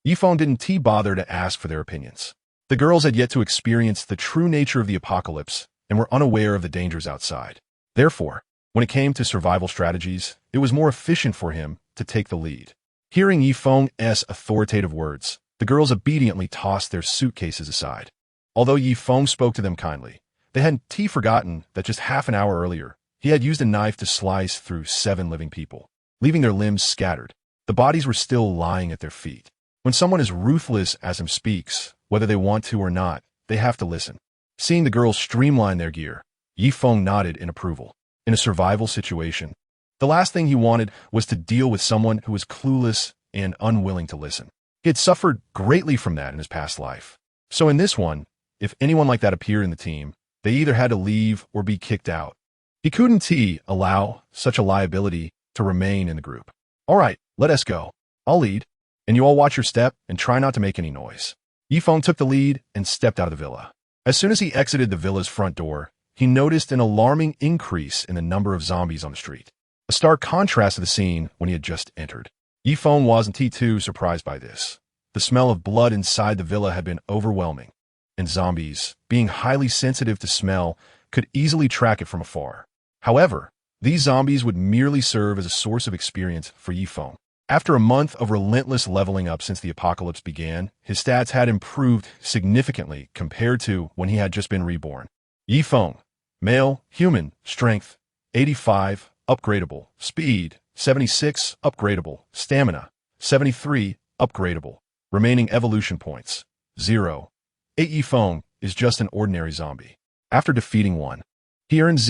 Yi Feng didn't bother to ask for their opinions. The girls had yet to experience the true nature of the apocalypse and were unaware of the dangers outside. Therefore, when it came to survival strategies, it was more efficient for him to take the lead. Hearing Yi Feng's authoritative words, the girls obediently tossed their suitcases aside. Although Yi Feng spoke to them kindly, they hadn't forgotten that just half an hour earlier, he had used a knife to slice through 7 living people, leaving their limbs scattered. The bodies were still lying at their feet. When someone as ruthless as him speaks, whether they want to or not, they have to listen. Seeing the girls streamline their gear, Yi Feng nodded in approval. In a survival situation, the last thing he wanted was to deal with someone who was clueless and unwilling to listen. He had suffered greatly from that in his past life. So in this one, if anyone like that appeared in the team, they either had to leave or be kicked out. He couldn't allow such a liability to remain in the group. All right, let us go. I'll lead, and you all watch your step and try not to make any noise. Yi Feng took the lead and stepped out of the villa. As soon as he exited the villa's front door, he noticed an alarming increase in the number of zombies on the street. A stark contrast to the scene when he had just entered. Yi Feng wasn't too surprised by this. The smell of blood inside the villa had been overwhelming, and zombies, being highly sensitive to smell, could easily track it from afar. However, these zombies would merely serve as a source of experience for Yi Feng. After a month of relentless leveling up since the apocalypse began, his stats had improved significantly compared to when he had just been reborn. Yi Feng, male, human, strength, 85, upgradable, speed, 76, upgradable, stamina, 73, upgradable, remaining evolution points, 0. 8 Yi Feng is just an ordinary zombie. After defeating one, he earned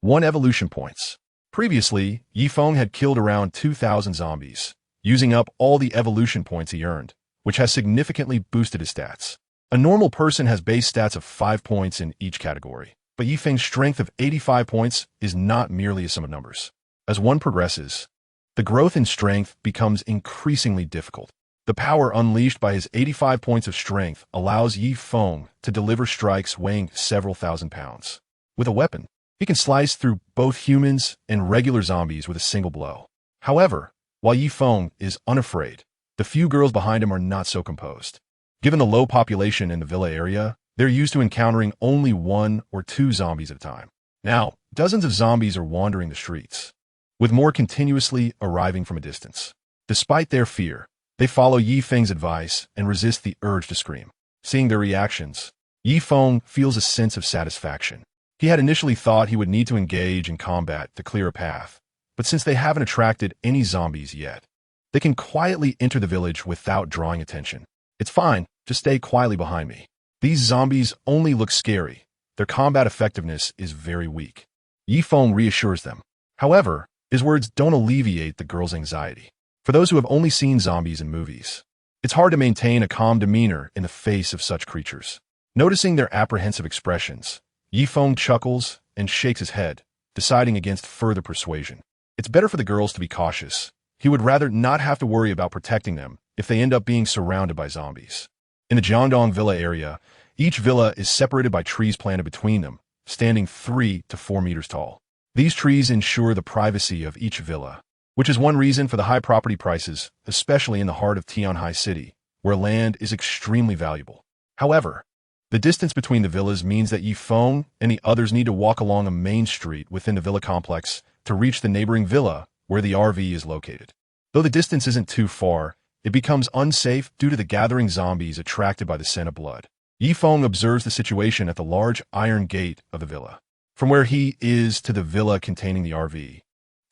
1 evolution points. Previously, Yi Feng had killed around 2,000 zombies, using up all the evolution points he earned, which has significantly boosted his stats. A normal person has base stats of 5 points in each category, but Yi Feng's strength of 85 points is not merely a sum of numbers. As one progresses, the growth in strength becomes increasingly difficult. The power unleashed by his 85 points of strength allows Yi Feng to deliver strikes weighing several thousand pounds. With a weapon, he can slice through both humans and regular zombies with a single blow. However, while Yi Feng is unafraid, the few girls behind him are not so composed. Given the low population in the villa area, they're used to encountering only 1 or 2 zombies at a time. Now, dozens of zombies are wandering the streets, with more continuously arriving from a distance. Despite their fear, they follow Yi Feng's advice and resist the urge to scream. Seeing their reactions, Yi Feng feels a sense of satisfaction. He had initially thought he would need to engage in combat to clear a path, but since they haven't attracted any zombies yet, they can quietly enter the village without drawing attention. It's fine, just stay quietly behind me. These zombies only look scary. Their combat effectiveness is very weak. Yi Feng reassures them. However, his words don't alleviate the girls' anxiety. For those who have only seen zombies in movies, it's hard to maintain a calm demeanor in the face of such creatures. Noticing their apprehensive expressions, Yi Feng chuckles and shakes his head, deciding against further persuasion. It's better for the girls to be cautious. He would rather not have to worry about protecting them if they end up being surrounded by zombies. In the Jiangdong Villa area, each villa is separated by trees planted between them, standing 3 to 4 meters tall. These trees ensure the privacy of each villa, which is one reason for the high property prices, especially in the heart of Tianhai City, where land is extremely valuable. However, the distance between the villas means that Feng and the others need to walk along a main street within the villa complex to reach the neighboring villa where the RV is located. Though the distance isn't too far, it becomes unsafe due to the gathering zombies attracted by the scent of blood. Feng observes the situation at the large iron gate of the villa. From where he is to the villa containing the RV,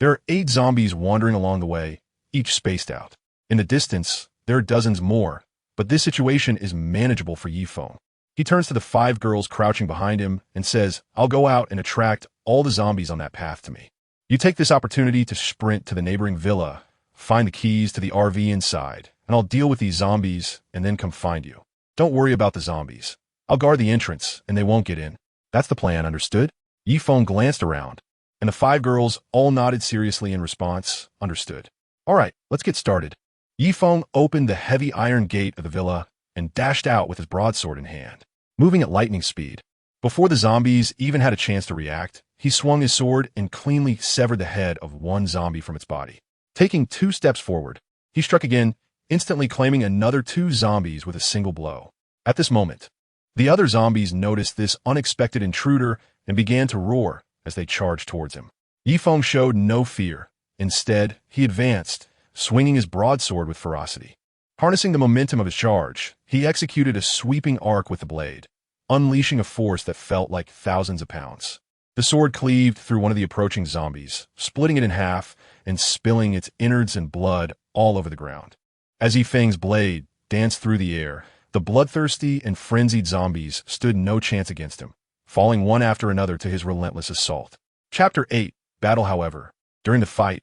there are 8 zombies wandering along the way, each spaced out. In the distance, there are dozens more, but this situation is manageable for Feng. He turns to the 5 girls crouching behind him and says, "I'll go out and attract all the zombies on that path to me. You take this opportunity to sprint to the neighboring villa, find the keys to the RV inside, and I'll deal with these zombies and then come find you. Don't worry about the zombies. I'll guard the entrance and they won't get in." "That's the plan, understood?" Feng glanced around, and the 5 girls all nodded seriously in response, "Understood." "All right, let's get started." Feng opened the heavy iron gate of the villa and dashed out with his broadsword in hand, moving at lightning speed. Before the zombies even had a chance to react, he swung his sword and cleanly severed the head of one zombie from its body. Taking 2 steps forward, he struck again, instantly claiming another 2 zombies with a single blow. At this moment, the other zombies noticed this unexpected intruder and began to roar as they charged towards him. Feng showed no fear. Instead, he advanced, swinging his broadsword with ferocity. Harnessing the momentum of his charge, he executed a sweeping arc with the blade, unleashing a force that felt like thousands of pounds. The sword cleaved through one of the approaching zombies, splitting it in half and spilling its innards and blood all over the ground. As Feng's blade danced through the air, the bloodthirsty and frenzied zombies stood no chance against him, falling one after another to his relentless assault. Chapter 8, Battle. However, during the fight,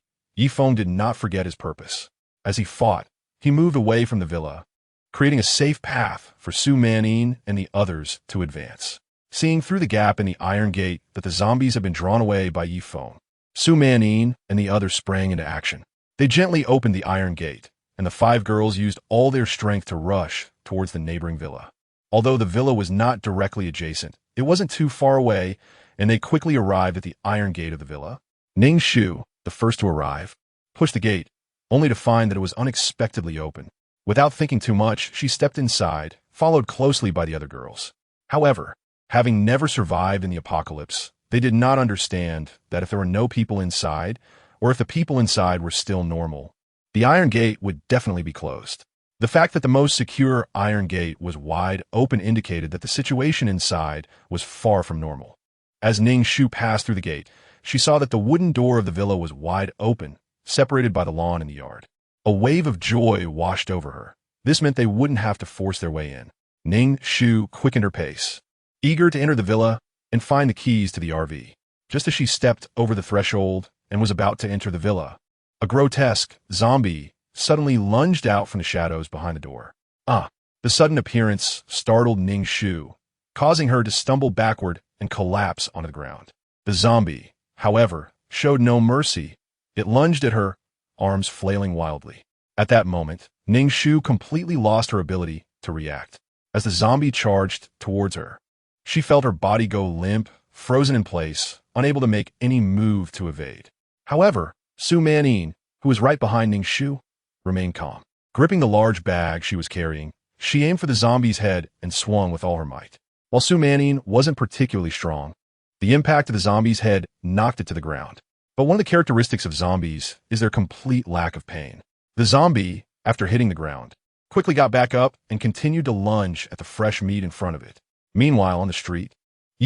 Feng did not forget his purpose. As he fought, he moved away from the villa, creating a safe path for Su Manyin and the others to advance. Seeing through the gap in the iron gate that the zombies had been drawn away by Feng, Su Manyin and the others sprang into action. They gently opened the iron gate, and the 5 girls used all their strength to rush towards the neighboring villa. Although the villa was not directly adjacent, it wasn't too far away, and they quickly arrived at the iron gate of the villa. Ning Shu, the first to arrive, pushed the gate, only to find that it was unexpectedly open. Without thinking too much, she stepped inside, followed closely by the other girls. However, having never survived in the apocalypse, they did not understand that if there were no people inside, or if the people inside were still normal, the iron gate would definitely be closed. The fact that the most secure iron gate was wide open indicated that the situation inside was far from normal. As Ning Shu passed through the gate, she saw that the wooden door of the villa was wide open, separated by the lawn and the yard. A wave of joy washed over her. This meant they wouldn't have to force their way in. Ning Shu quickened her pace, eager to enter the villa and find the keys to the RV. Just as she stepped over the threshold and was about to enter the villa, a grotesque zombie suddenly lunged out from the shadows behind the door. The sudden appearance startled Ning Shu, causing her to stumble backward and collapse onto the ground. The zombie, however, showed no mercy. It lunged at her, arms flailing wildly. At that moment, Ning Shu completely lost her ability to react. As the zombie charged towards her, she felt her body go limp, frozen in place, unable to make any move to evade. However, Su Manyin, who was right behind Ning Shu, remained calm. Gripping the large bag she was carrying, she aimed for the zombie's head and swung with all her might. While Su Manyin wasn't particularly strong, the impact of the zombie's head knocked it to the ground. But one of the characteristics of zombies is their complete lack of pain. The zombie, after hitting the ground, quickly got back up and continued to lunge at the fresh meat in front of it. Meanwhile, on the street,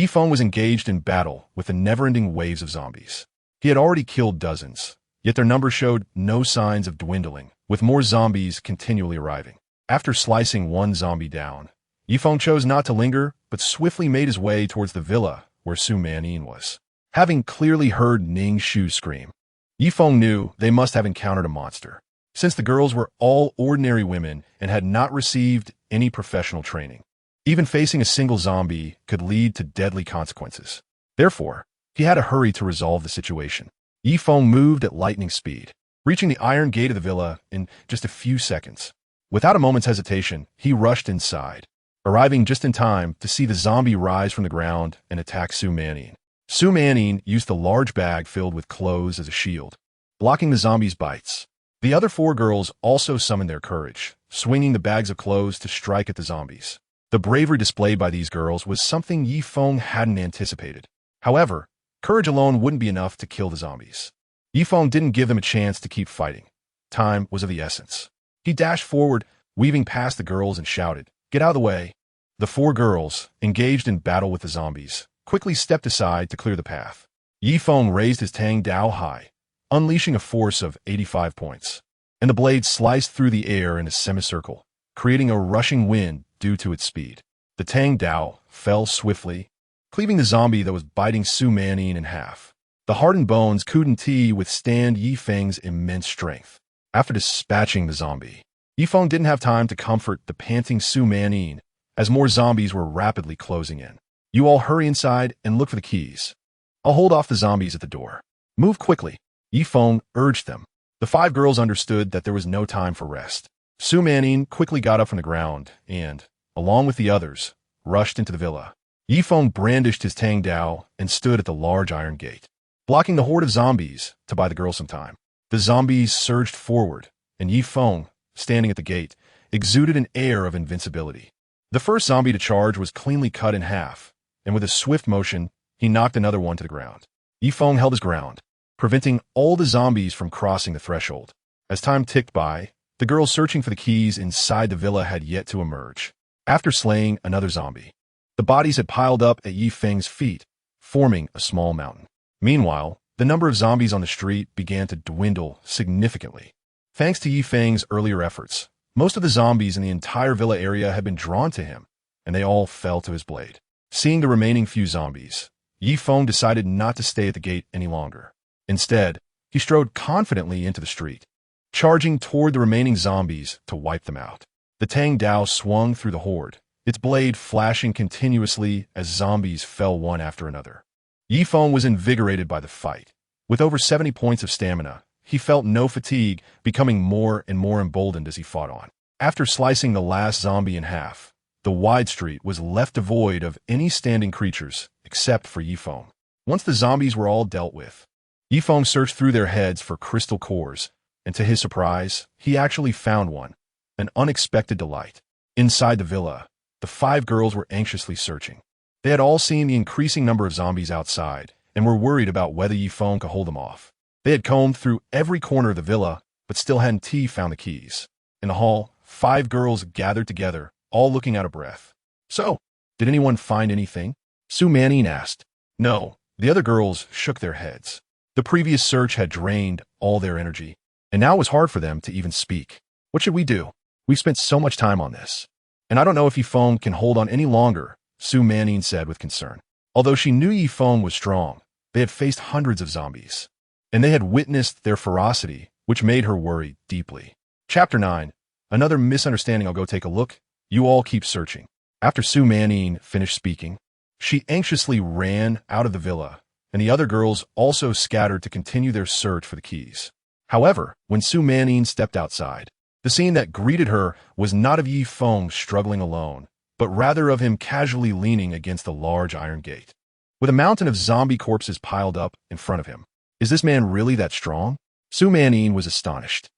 Feng was engaged in battle with the never-ending waves of zombies. He had already killed dozens, yet their number showed no signs of dwindling, with more zombies continually arriving. After slicing one zombie down, Feng chose not to linger, but swiftly made his way towards the villa where Su Manyin was. Having clearly heard Ning Shu scream, Feng knew they must have encountered a monster, since the girls were all ordinary women and had not received any professional training. Even facing a single zombie could lead to deadly consequences. Therefore, he had to hurry to resolve the situation. Feng moved at lightning speed, reaching the iron gate of the villa in just a few seconds. Without a moment's hesitation, he rushed inside, arriving just in time to see the zombie rise from the ground and attack Su Manning. Su Manning used the large bag filled with clothes as a shield, blocking the zombie's bites. The other 4 girls also summoned their courage, swinging the bags of clothes to strike at the zombies. The bravery displayed by these girls was something Feng hadn't anticipated. However, courage alone wouldn't be enough to kill the zombies. Feng didn't give them a chance to keep fighting. Time was of the essence. He dashed forward, weaving past the girls, and shouted, "Get out of the way!" The 4 girls, engaged in battle with the zombies, quickly stepped aside to clear the path. Feng raised his Tang Dao high, unleashing a force of 85 points, and the blade sliced through the air in a semicircle, creating a rushing wind due to its speed. The Tang Dao fell swiftly, cleaving the zombie that was biting Su Manning in half. The hardened bones couldn't withstand Feng's immense strength. After dispatching the zombie, Feng didn't have time to comfort the panting Su Manning, as more zombies were rapidly closing in. "You all hurry inside and look for the keys. I'll hold off the zombies at the door. Move quickly," Feng urged them. The 5 girls understood that there was no time for rest. Su Manning quickly got up from the ground and, along with the others, rushed into the villa. Feng brandished his Tang Dao and stood at the large iron gate, blocking the horde of zombies to buy the girls some time. The zombies surged forward, and Feng, standing at the gate, exuded an air of invincibility. The first zombie to charge was cleanly cut in half, and with a swift motion, he knocked another one to the ground. Feng held his ground, preventing all the zombies from crossing the threshold. As time ticked by, the girls searching for the keys inside the villa had yet to emerge. After slaying another zombie, the bodies had piled up at Feng's feet, forming a small mountain. Meanwhile, the number of zombies on the street began to dwindle significantly. Thanks to Feng's earlier efforts, most of the zombies in the entire villa area had been drawn to him, and they all fell to his blade. Seeing the remaining few zombies, Feng decided not to stay at the gate any longer. Instead, he strode confidently into the street, charging toward the remaining zombies to wipe them out. The Tang Dao swung through the horde, its blade flashing continuously as zombies fell one after another. Feng was invigorated by the fight. With over 70 points of stamina, he felt no fatigue, becoming more and more emboldened as he fought on. After slicing the last zombie in half, the wide street was left devoid of any standing creatures except for Feng. Once the zombies were all dealt with, Feng searched through their heads for crystal cores, and to his surprise, he actually found one, an unexpected delight. Inside the villa, the 5 girls were anxiously searching. They had all seen the increasing number of zombies outside and were worried about whether Feng could hold them off. They had combed through every corner of the villa, but still hadn't found the keys. In the hall, 5 girls gathered together, all looking out of breath. "So, did anyone find anything?" Su Manning asked. "No," the other girls shook their heads. The previous search had drained all their energy, and now it was hard for them to even speak. "What should we do? We've spent so much time on this. And I don't know if Feng can hold on any longer," Su Manning said with concern. Although she knew Feng was strong, they had faced hundreds of zombies, and they had witnessed their ferocity, which made her worry deeply. Chapter 9. Another misunderstanding. I'll go take a look. You all keep searching. After Su Manning finished speaking, she anxiously ran out of the villa, and the other girls also scattered to continue their search for the keys. However, when Su Manning stepped outside, the scene that greeted her was not of Feng struggling alone, but rather of him casually leaning against the large iron gate, with a mountain of zombie corpses piled up in front of him. Is this man really that strong? Su Manning was astonished.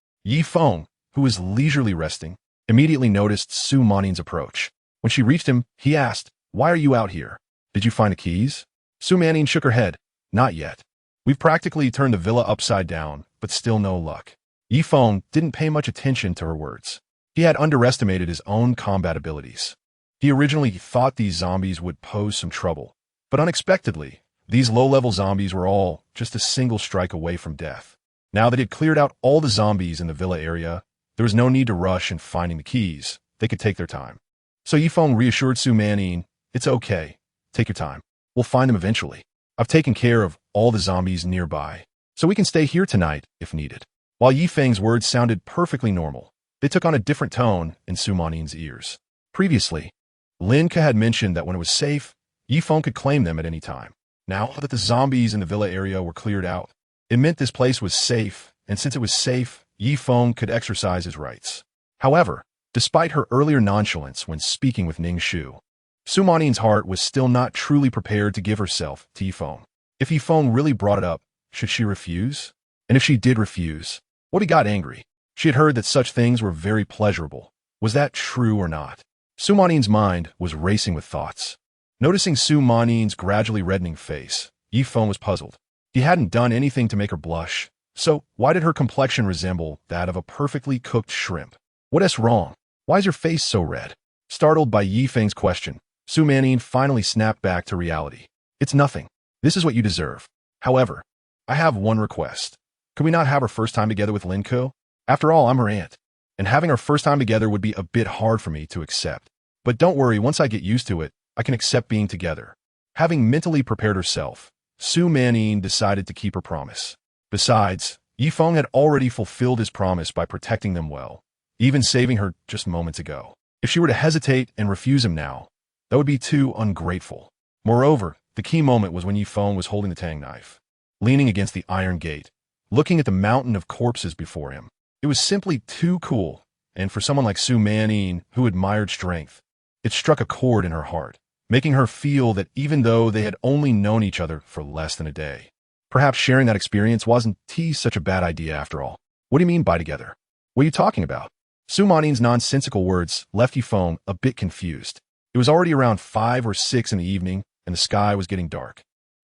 Feng, who was leisurely resting, immediately noticed Su Manning's approach. When she reached him, he asked, "Why are you out here? Did you find the keys?" Su Manning shook her head. "Not yet. We've practically turned the villa upside down, but still no luck." Feng didn't pay much attention to her words. He had underestimated his own combat abilities. He originally thought these zombies would pose some trouble, but unexpectedly, these low-level zombies were all just a single strike away from death. Now that he had cleared out all the zombies in the villa area, there was no need to rush in finding the keys. They could take their time. So Feng reassured Su Manning, "It's okay. Take your time. We'll find them eventually. I've taken care of all the zombies nearby, so we can stay here tonight if needed." While Feng's words sounded perfectly normal, they took on a different tone in Su Manning's ears. Previously, Linka had mentioned that when it was safe, Feng could claim them at any time. Now that the zombies in the villa area were cleared out, it meant this place was safe and since it was safe, Yi Feng could exercise his rights. However, despite her earlier nonchalance when speaking with Ning Shu, Su Manin's heart was still not truly prepared to give herself to Yi Feng. If Yi Feng really brought it up, should she refuse? And if she did refuse, what if he got angry? She had heard that such things were very pleasurable. Was that true or not? Su Manin's mind was racing with thoughts. Noticing Su Manin's gradually reddening face, Yi Feng was puzzled. He hadn't done anything to make her blush, so why did her complexion resemble that of a perfectly cooked shrimp? What's wrong? Why is your face so red? Startled by Yi Feng's question, Su Manin finally snapped back to reality. It's nothing. This is what you deserve. However, I have one request. Could we not have our first time together with Lin Ko? After all, I'm her aunt, and having our first time together would be a bit hard for me to accept. But don't worry, once I get used to it, I can accept being together. Having mentally prepared herself, Su Manin decided to keep her promise. Besides, Yi Feng had already fulfilled his promise by protecting them well, even saving her just moments ago. If she were to hesitate and refuse him now, that would be too ungrateful. Moreover, the key moment was when Yi Feng was holding the tang knife, leaning against the iron gate, looking at the mountain of corpses before him. It was simply too cool, and for someone like Su Manin, who admired strength, it struck a chord in her heart, making her feel that even though they had only known each other for less than a day, perhaps sharing that experience wasn't such a bad idea after all. What do you mean by together? What are you talking about? Su Manin's nonsensical words left Yi Feng a bit confused. It was already around 5 or 6 in the evening, and the sky was getting dark.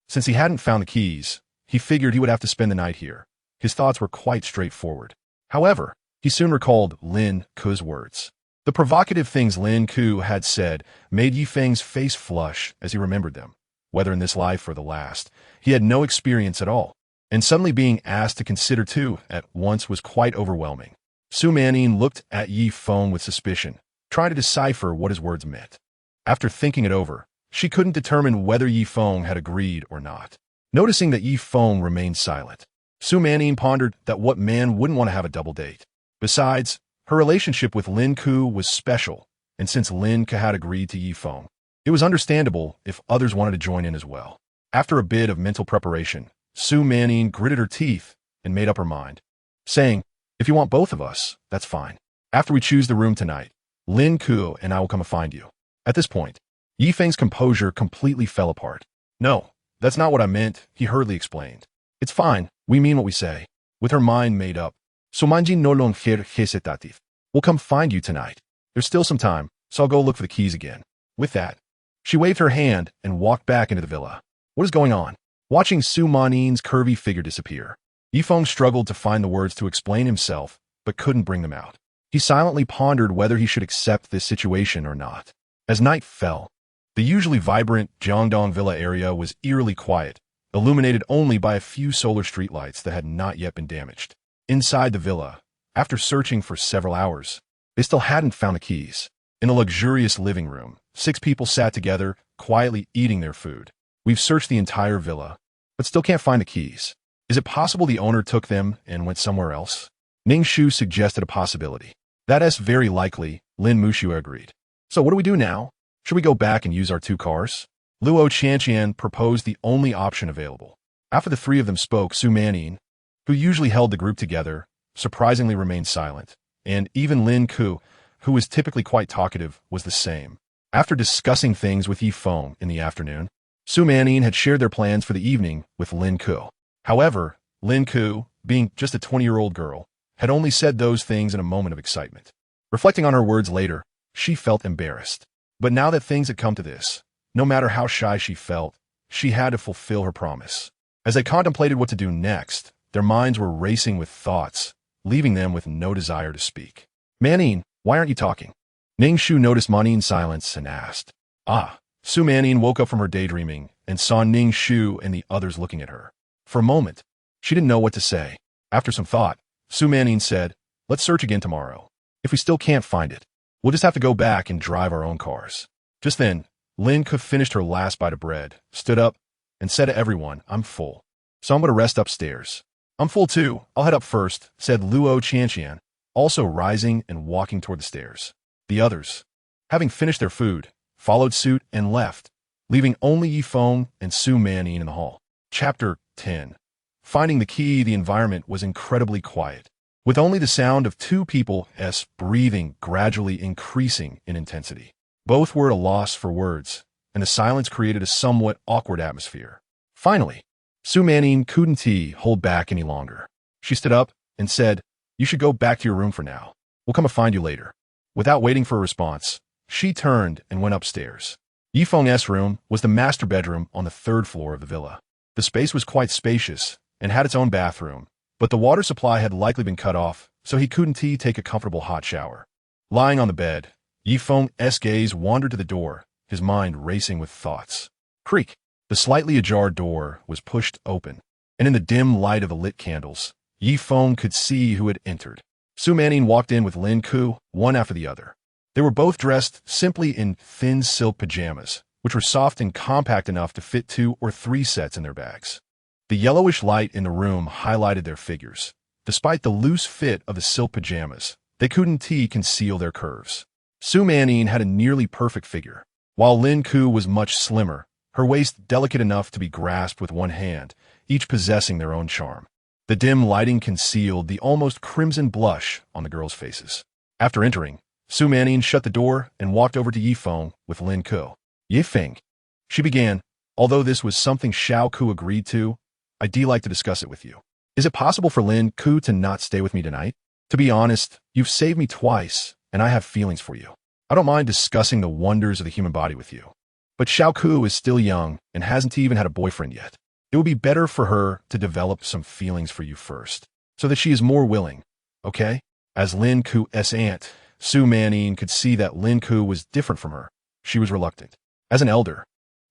Since he hadn't found the keys, he figured he would have to spend the night here. His thoughts were quite straightforward. However, he soon recalled Lin Ku's words. The provocative things Lin Ku had said made Yi Feng's face flush as he remembered them. Whether in this life or the last, he had no experience at all, and suddenly being asked to consider two at once was quite overwhelming. Su Manin looked at Yi Feng with suspicion, trying to decipher what his words meant. After thinking it over, she couldn't determine whether Yi Feng had agreed or not. Noticing that Yi Feng remained silent, Su Manin pondered that what man wouldn't want to have a double date. Besides, her relationship with Lin Ku was special, and since Lin Ku had agreed to Yi Feng, it was understandable if others wanted to join in as well. After a bit of mental preparation, Su Manin gritted her teeth and made up her mind, saying, "If you want both of us, that's fine. After we choose the room tonight, Lin Ku and I will come and find you." At this point, Yi Feng's composure completely fell apart. "No, that's not what I meant," he hurriedly explained. "It's fine, we mean what we say." With her mind made up, "Somanji nolong her hesitatif. We'll come find you tonight. There's still some time, so I'll go look for the keys again." With that, she waved her hand and walked back into the villa. What is going on? Watching Su Manin's curvy figure disappear, Yi Feng struggled to find the words to explain himself, but couldn't bring them out. He silently pondered whether he should accept this situation or not. As night fell, the usually vibrant Jiangdong Villa area was eerily quiet, illuminated only by a few solar streetlights that had not yet been damaged. Inside the villa, after searching for several hours, they still hadn't found the keys. In a luxurious living room, 6 people sat together, quietly eating their food. "We've searched the entire villa, but still can't find the keys. Is it possible the owner took them and went somewhere else?" Ning Shu suggested a possibility. "That's very likely," Lin Muxue agreed. "So what do we do now? Should we go back and use our 2 cars?" Luo Qianqian proposed the only option available. After the 3 of them spoke, Su Manin, who usually held the group together, surprisingly remained silent, and even Lin Ku, who was typically quite talkative, was the same. After discussing things with Yi Feng in the afternoon, Su Manin had shared their plans for the evening with Lin Ku. However, Lin Ku, being just a 20-year-old girl, had only said those things in a moment of excitement. Reflecting on her words later, she felt embarrassed. But now that things had come to this, no matter how shy she felt, she had to fulfill her promise. As they contemplated what to do next, their minds were racing with thoughts, leaving them with no desire to speak. "Manin, why aren't you talking?" Ning Shu noticed Manin's silence and asked. Su Manin woke up from her daydreaming and saw Ning Shu and the others looking at her. For a moment, she didn't know what to say. After some thought, Su Manin said, "Let's search again tomorrow. If we still can't find it, we'll just have to go back and drive our own cars." Just then, Lin Ku finished her last bite of bread, stood up, and said to everyone, "I'm full, so I'm going to rest upstairs." "I'm full too. I'll head up first," said Luo Qianqian, also rising and walking toward the stairs. The others, having finished their food, followed suit and left, leaving only Yi Feng and Su Manin in the hall. Chapter 10. Finding the key, the environment was incredibly quiet, with only the sound of two people's breathing gradually increasing in intensity. Both were at a loss for words, and the silence created a somewhat awkward atmosphere. Finally, Su Manning couldn't hold back any longer. She stood up and said, "You should go back to your room for now. We'll come and find you later." Without waiting for a response, she turned and went upstairs. Yifeng's room was the master bedroom on the third floor of the villa. The space was quite spacious and had its own bathroom, but the water supply had likely been cut off, so he couldn't take a comfortable hot shower. Lying on the bed, Yifeng's gaze wandered to the door, his mind racing with thoughts. Creak! The slightly ajar door was pushed open, and in the dim light of the lit candles, Yifeng could see who had entered. Su Manning walked in with Lin Ku, one after the other. They were both dressed simply in thin silk pajamas, which were soft and compact enough to fit 2 or 3 sets in their bags. The yellowish light in the room highlighted their figures. Despite the loose fit of the silk pajamas, they couldn't conceal their curves. Su Manning had a nearly perfect figure, while Lin Ku was much slimmer, her waist delicate enough to be grasped with one hand, each possessing their own charm. The dim lighting concealed the almost crimson blush on the girls' faces. After entering, Su Manning shut the door and walked over to Yifeng with Lin Ku. "Yifeng," she began, although this was something Xiao Ku agreed to, "I'd like to discuss it with you. Is it possible for Lin Ku to not stay with me tonight? To be honest, you've saved me twice, and I have feelings for you. I don't mind discussing the wonders of the human body with you. But Xiao Ku is still young and hasn't even had a boyfriend yet. It would be better for her to develop some feelings for you first, so that she is more willing, okay?" As Lin Ku's aunt, Su Manning could see that Lin Ku was different from her. She was reluctant. As an elder,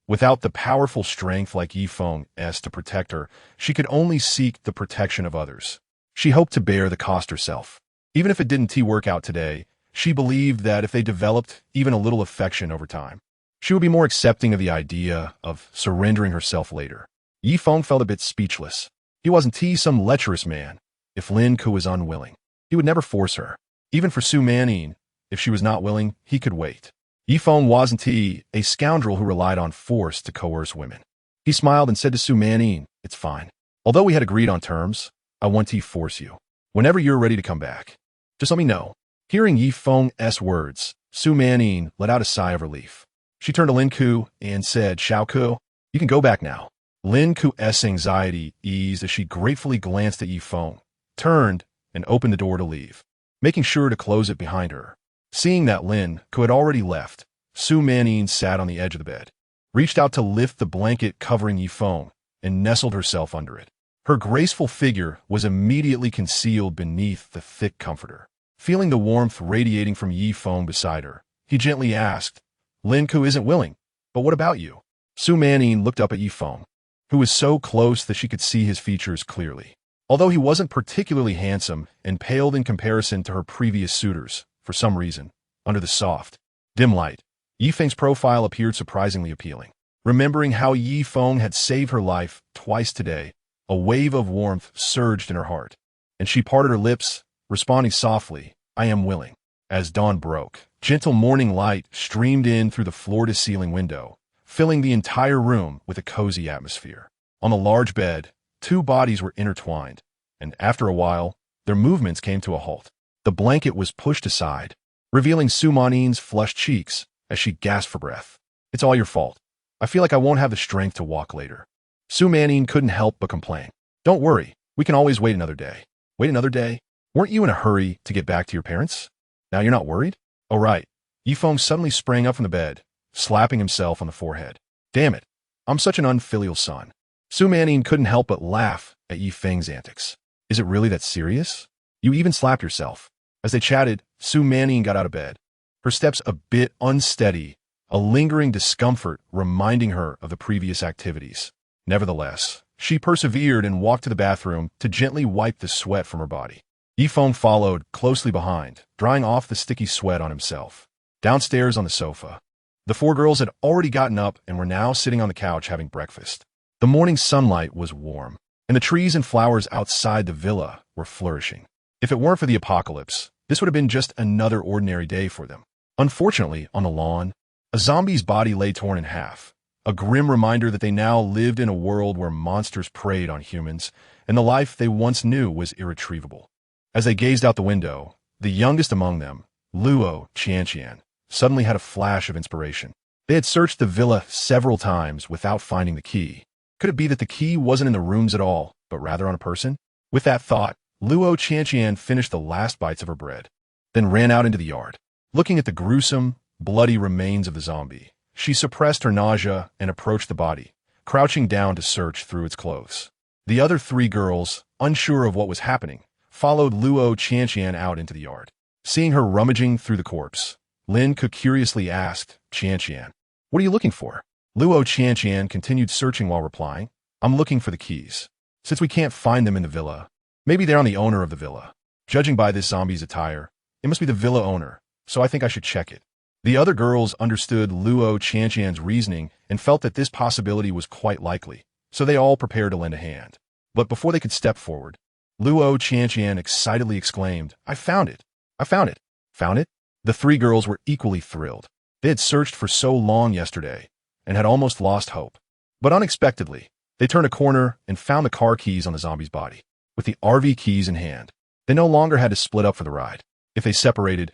without the powerful strength like Yifeng's to protect her, she could only seek the protection of others. She hoped to bear the cost herself. Even if it didn't work out today, she believed that if they developed even a little affection over time, she would be more accepting of the idea of surrendering herself later. Yifeng felt a bit speechless. He wasn't some lecherous man. If Lin Ku was unwilling, he would never force her. Even for Su Manning, if she was not willing, he could wait. Yifeng wasn't a scoundrel who relied on force to coerce women. He smiled and said to Su Manning, "It's fine. Although we had agreed on terms, I won't force you. Whenever you're ready to come back, just let me know." Hearing Yifeng's words, Su Manning let out a sigh of relief. She turned to Lin Ku and said, "Xiao Ku, you can go back now." Lin Ku's anxiety eased as she gratefully glanced at Yifeng, turned, and opened the door to leave, making sure to close it behind her. Seeing that Lin Ku had already left, Su Manning sat on the edge of the bed, reached out to lift the blanket covering Yifeng, and nestled herself under it. Her graceful figure was immediately concealed beneath the thick comforter. Feeling the warmth radiating from Yifeng beside her, he gently asked, "Lin Ku isn't willing, but what about you?" Su Manning looked up at Yifeng, who was so close that she could see his features clearly. Although he wasn't particularly handsome and paled in comparison to her previous suitors, for some reason, under the soft, dim light, Yifeng's profile appeared surprisingly appealing. Remembering how Yifeng had saved her life twice today, a wave of warmth surged in her heart, and she parted her lips, responding softly, "I am willing." As dawn broke, gentle morning light streamed in through the floor-to-ceiling window, filling the entire room with a cozy atmosphere. On the large bed, 2 bodies were intertwined, and after a while, their movements came to a halt. The blanket was pushed aside, revealing Su Manning's flushed cheeks as she gasped for breath. "It's all your fault. I feel like I won't have the strength to walk later." Su Manning couldn't help but complain. "Don't worry, we can always wait another day." "Wait another day? Weren't you in a hurry to get back to your parents? Now you're not worried?" "Oh right." Yifeng suddenly sprang up from the bed, slapping himself on the forehead. "Damn it, I'm such an unfilial son." Su Manning couldn't help but laugh at Yifeng's antics. "Is it really that serious? You even slapped yourself." As they chatted, Su Manning got out of bed, her steps a bit unsteady, a lingering discomfort reminding her of the previous activities. Nevertheless, she persevered and walked to the bathroom to gently wipe the sweat from her body. Yifeng followed closely behind, drying off the sticky sweat on himself. Downstairs on the sofa, the 4 girls had already gotten up and were now sitting on the couch having breakfast. The morning sunlight was warm, and the trees and flowers outside the villa were flourishing. If it weren't for the apocalypse, this would have been just another ordinary day for them. Unfortunately, on the lawn, a zombie's body lay torn in half, a grim reminder that they now lived in a world where monsters preyed on humans, and the life they once knew was irretrievable. As they gazed out the window, the youngest among them, Luo Qianqian, suddenly had a flash of inspiration. They had searched the villa several times without finding the key. Could it be that the key wasn't in the rooms at all, but rather on a person? With that thought, Luo Qianqian finished the last bites of her bread, then ran out into the yard. Looking at the gruesome, bloody remains of the zombie, she suppressed her nausea and approached the body, crouching down to search through its clothes. The other three girls, unsure of what was happening, followed Luo Qianqian out into the yard. Seeing her rummaging through the corpse, Lin curiously asked Qianqian, "What are you looking for?" Luo Qianqian continued searching while replying, "I'm looking for the keys. Since we can't find them in the villa, maybe they're on the owner of the villa. Judging by this zombie's attire, it must be the villa owner, so I think I should check it." The other girls understood Luo Qianqian's reasoning and felt that this possibility was quite likely, so they all prepared to lend a hand. But before they could step forward, Luo Qianqian excitedly exclaimed, "I found it! I found it! Found it?" The three girls were equally thrilled. They had searched for so long yesterday and had almost lost hope. But unexpectedly, they turned a corner and found the car keys on the zombie's body. With the RV keys in hand, they no longer had to split up for the ride. If they separated,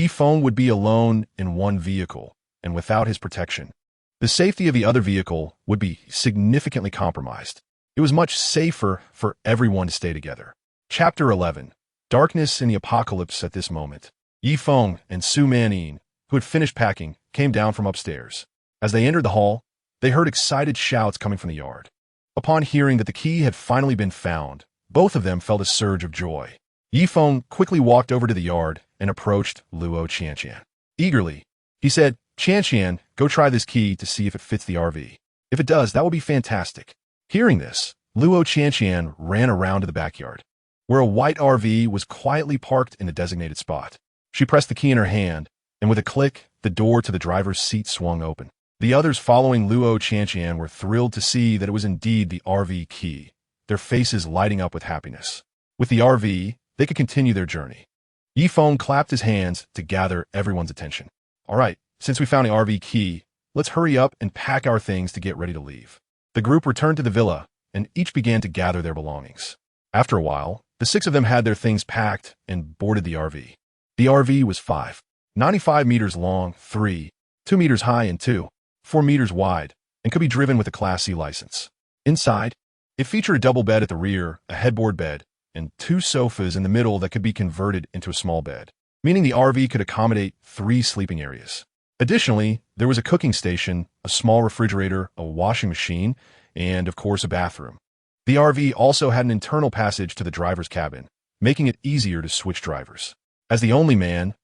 Feng would be alone in one vehicle, and without his protection, the safety of the other vehicle would be significantly compromised. It was much safer for everyone to stay together. Chapter 11. Darkness in the Apocalypse. At this moment, Feng and Su Manyin, who had finished packing, came down from upstairs. As they entered the hall, they heard excited shouts coming from the yard. Upon hearing that the key had finally been found, both of them felt a surge of joy. Feng quickly walked over to the yard and approached Luo Qianqian. Eagerly, he said, "Qianqian, go try this key to see if it fits the RV. If it does, that will be fantastic." Hearing this, Luo Qianqian ran around to the backyard, where a white RV was quietly parked in the designated spot. She pressed the key in her hand, and with a click, the door to the driver's seat swung open. The others following Luo Qianqian were thrilled to see that it was indeed the RV key, their faces lighting up with happiness. With the RV, they could continue their journey. Feng clapped his hands to gather everyone's attention. "All right, since we found the RV key, let's hurry up and pack our things to get ready to leave." The group returned to the villa, and each began to gather their belongings. After a while, the six of them had their things packed and boarded the RV. The RV was 95 meters long, 2 meters high, and 4 meters wide, and could be driven with a Class C license. Inside, it featured a double bed at the rear, a headboard bed, and 2 sofas in the middle that could be converted into a small bed, meaning the RV could accommodate 3 sleeping areas. Additionally, there was a cooking station, a small refrigerator, a washing machine, and, of course, a bathroom. The RV also had an internal passage to the driver's cabin, making it easier to switch drivers. As the only man,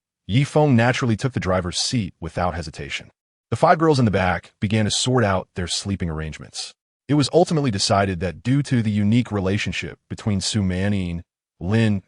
Feng naturally took the driver's seat without hesitation. The 5 girls in the back began to sort out their sleeping arrangements. It was ultimately decided that due to the unique relationship between Su Manyin, Lin,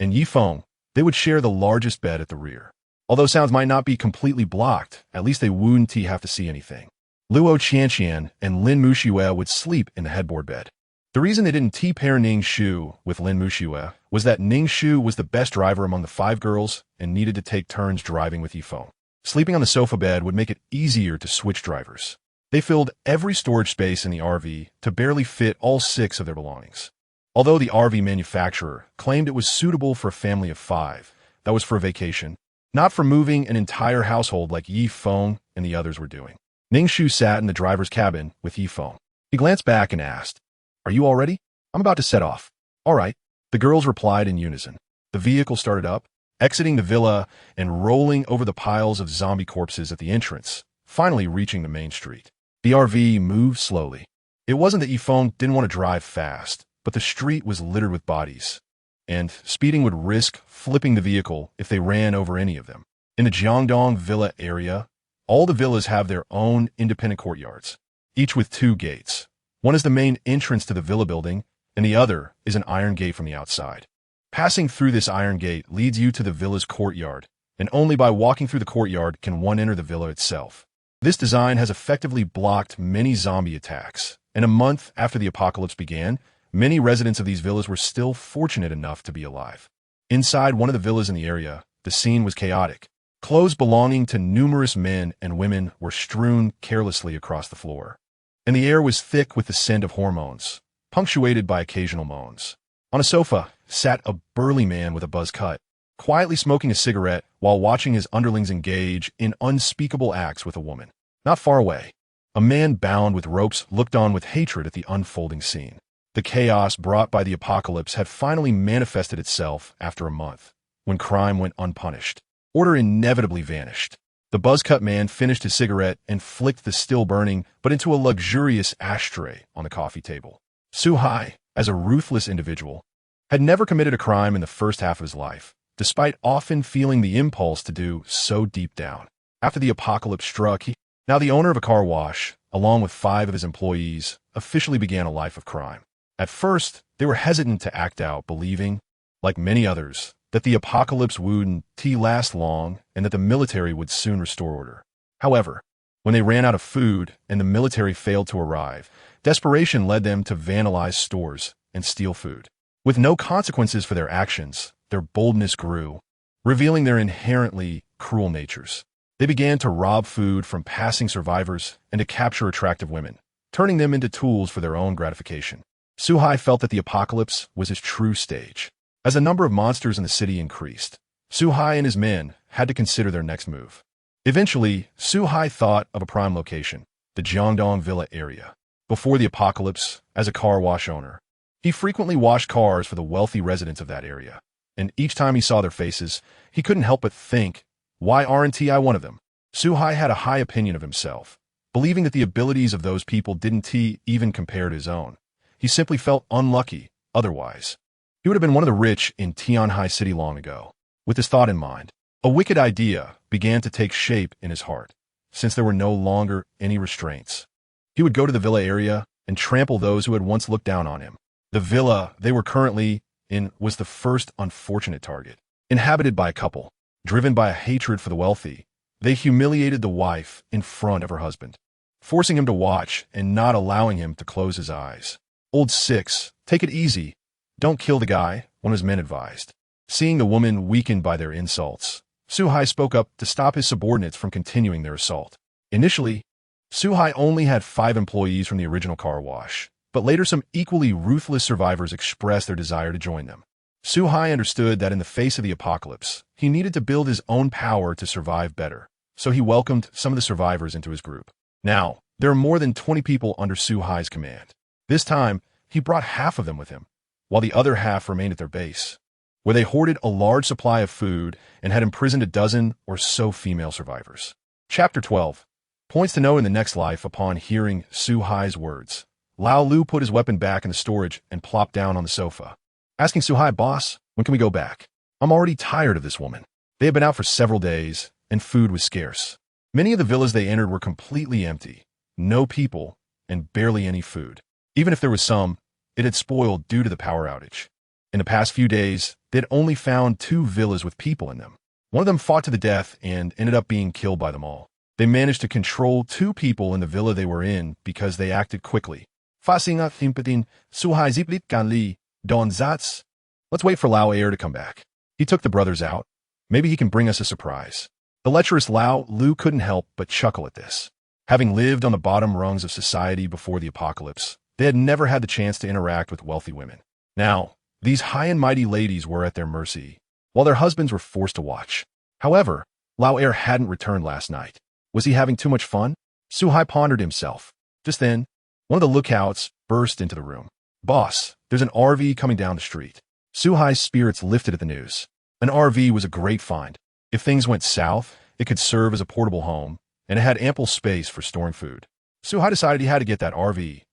and Feng, they would share the largest bed at the rear. Although sounds might not be completely blocked, at least they wouldn't have to see anything. Luo Qianqian and Lin Muxiue would sleep in the headboard bed. The reason they didn't pair Ning Shu with Lin Muxiue was that Ning Shu was the best driver among the 5 girls and needed to take turns driving with Feng. Sleeping on the sofa bed would make it easier to switch drivers. They filled every storage space in the RV to barely fit all 6 of their belongings. Although the RV manufacturer claimed it was suitable for a family of 5, that was for a vacation, not for moving an entire household like Feng and the others were doing. Ning Shu sat in the driver's cabin with Feng. He glanced back and asked, "Are you all ready? I'm about to set off." "All right," the girls replied in unison. The vehicle started up, exiting the villa and rolling over the piles of zombie corpses at the entrance, finally reaching the main street. The RV moved slowly. It wasn't that Feng didn't want to drive fast, but the street was littered with bodies, and speeding would risk flipping the vehicle if they ran over any of them. In the Jiangdong Villa area, all the villas have their own independent courtyards, each with 2 gates. One is the main entrance to the villa building, and the other is an iron gate from the outside. Passing through this iron gate leads you to the villa's courtyard, and only by walking through the courtyard can one enter the villa itself. This design has effectively blocked many zombie attacks, and a month after the apocalypse began, many residents of these villas were still fortunate enough to be alive. Inside one of the villas in the area, the scene was chaotic. Clothes belonging to numerous men and women were strewn carelessly across the floor, and the air was thick with the scent of hormones, punctuated by occasional moans. On a sofa sat a burly man with a buzz cut, quietly smoking a cigarette while watching his underlings engage in unspeakable acts with a woman. Not far away, a man bound with ropes looked on with hatred at the unfolding scene. The chaos brought by the apocalypse had finally manifested itself after a month, when crime went unpunished. Order inevitably vanished. The buzz-cut man finished his cigarette and flicked the still-burning but into a luxurious ashtray on the coffee table. Suhai, as a ruthless individual, had never committed a crime in the first half of his life, despite often feeling the impulse to do so deep down. After the apocalypse struck, he, now the owner of a car wash, along with 5 of his employees, officially began a life of crime. At first, they were hesitant to act out, believing, like many others, that the apocalypse wouldn't last long and that the military would soon restore order. However, when they ran out of food and the military failed to arrive, desperation led them to vandalize stores and steal food. With no consequences for their actions, their boldness grew, revealing their inherently cruel natures. They began to rob food from passing survivors and to capture attractive women, turning them into tools for their own gratification. Suhai felt that the apocalypse was his true stage. As the number of monsters in the city increased, Suhai and his men had to consider their next move. Eventually, Suhai thought of a prime location, the Jiangdong Villa area. Before the apocalypse, as a car wash owner, he frequently washed cars for the wealthy residents of that area, and each time he saw their faces, he couldn't help but think, why aren't I one of them? Suhai had a high opinion of himself, believing that the abilities of those people didn't even compare to his own. He simply felt unlucky otherwise. He would have been one of the rich in Tianhai City long ago. With this thought in mind, a wicked idea began to take shape in his heart, since there were no longer any restraints. He would go to the villa area and trample those who had once looked down on him. The villa they were currently in was the first unfortunate target. Inhabited by a couple, driven by a hatred for the wealthy, they humiliated the wife in front of her husband, forcing him to watch and not allowing him to close his eyes. Old Six, take it easy. Don't kill the guy, one of his men advised. Seeing the woman weakened by their insults, Suhai spoke up to stop his subordinates from continuing their assault. Initially, Suhai only had 5 employees from the original car wash, but later some equally ruthless survivors expressed their desire to join them. Suhai understood that in the face of the apocalypse, he needed to build his own power to survive better, so he welcomed some of the survivors into his group. Now, there are more than 20 people under Suhai's command. This time, he brought half of them with him, while the other half remained at their base, where they hoarded a large supply of food and had imprisoned a dozen or so female survivors. Chapter 12. Points to know in the next life. Upon hearing Suhai's words, Lao Lu put his weapon back in the storage and plopped down on the sofa, asking Suhai, "Boss, when can we go back? I'm already tired of this woman." They had been out for several days, and food was scarce. Many of the villas they entered were completely empty, no people, and barely any food. Even if there was some, it had spoiled due to the power outage. In the past few days, they had only found 2 villas with people in them. One of them fought to the death and ended up being killed by them all. They managed to control 2 people in the villa they were in because they acted quickly. Fasinga Thimpetin, Suhai Ziplit Ganli, Don Zatz. Let's wait for Lao Air to come back. He took the brothers out. Maybe he can bring us a surprise. The lecherous Lao Lu couldn't help but chuckle at this. Having lived on the bottom rungs of society before the apocalypse, they had never had the chance to interact with wealthy women. Now, these high and mighty ladies were at their mercy, while their husbands were forced to watch. However, Lao Air hadn't returned last night. Was he having too much fun? Suhai pondered himself. Just then, one of the lookouts burst into the room. "Boss, there's an RV coming down the street." Suhai's spirits lifted at the news. An RV was a great find. If things went south, it could serve as a portable home, and it had ample space for storing food. Suhai decided he had to get that RV.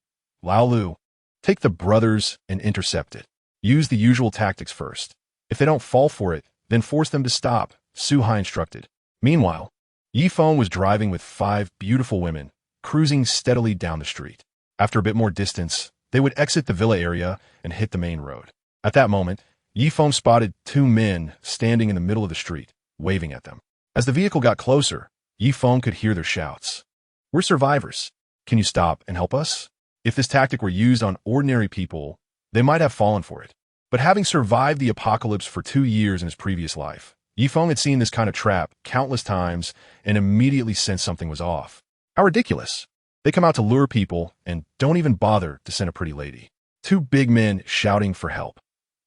Lao Lu, take the brothers and intercept it. Use the usual tactics first. If they don't fall for it, then force them to stop, Suhai instructed. Meanwhile, Yifeng was driving with 5 beautiful women, cruising steadily down the street. After a bit more distance, they would exit the villa area and hit the main road. At that moment, Yifeng spotted 2 men standing in the middle of the street, waving at them. As the vehicle got closer, Yifeng could hear their shouts. "We're survivors. Can you stop and help us?" If this tactic were used on ordinary people, they might have fallen for it. But having survived the apocalypse for 2 years in his previous life, Yifeng had seen this kind of trap countless times and immediately sensed something was off. How ridiculous. They come out to lure people and don't even bother to send a pretty lady. Two big men shouting for help.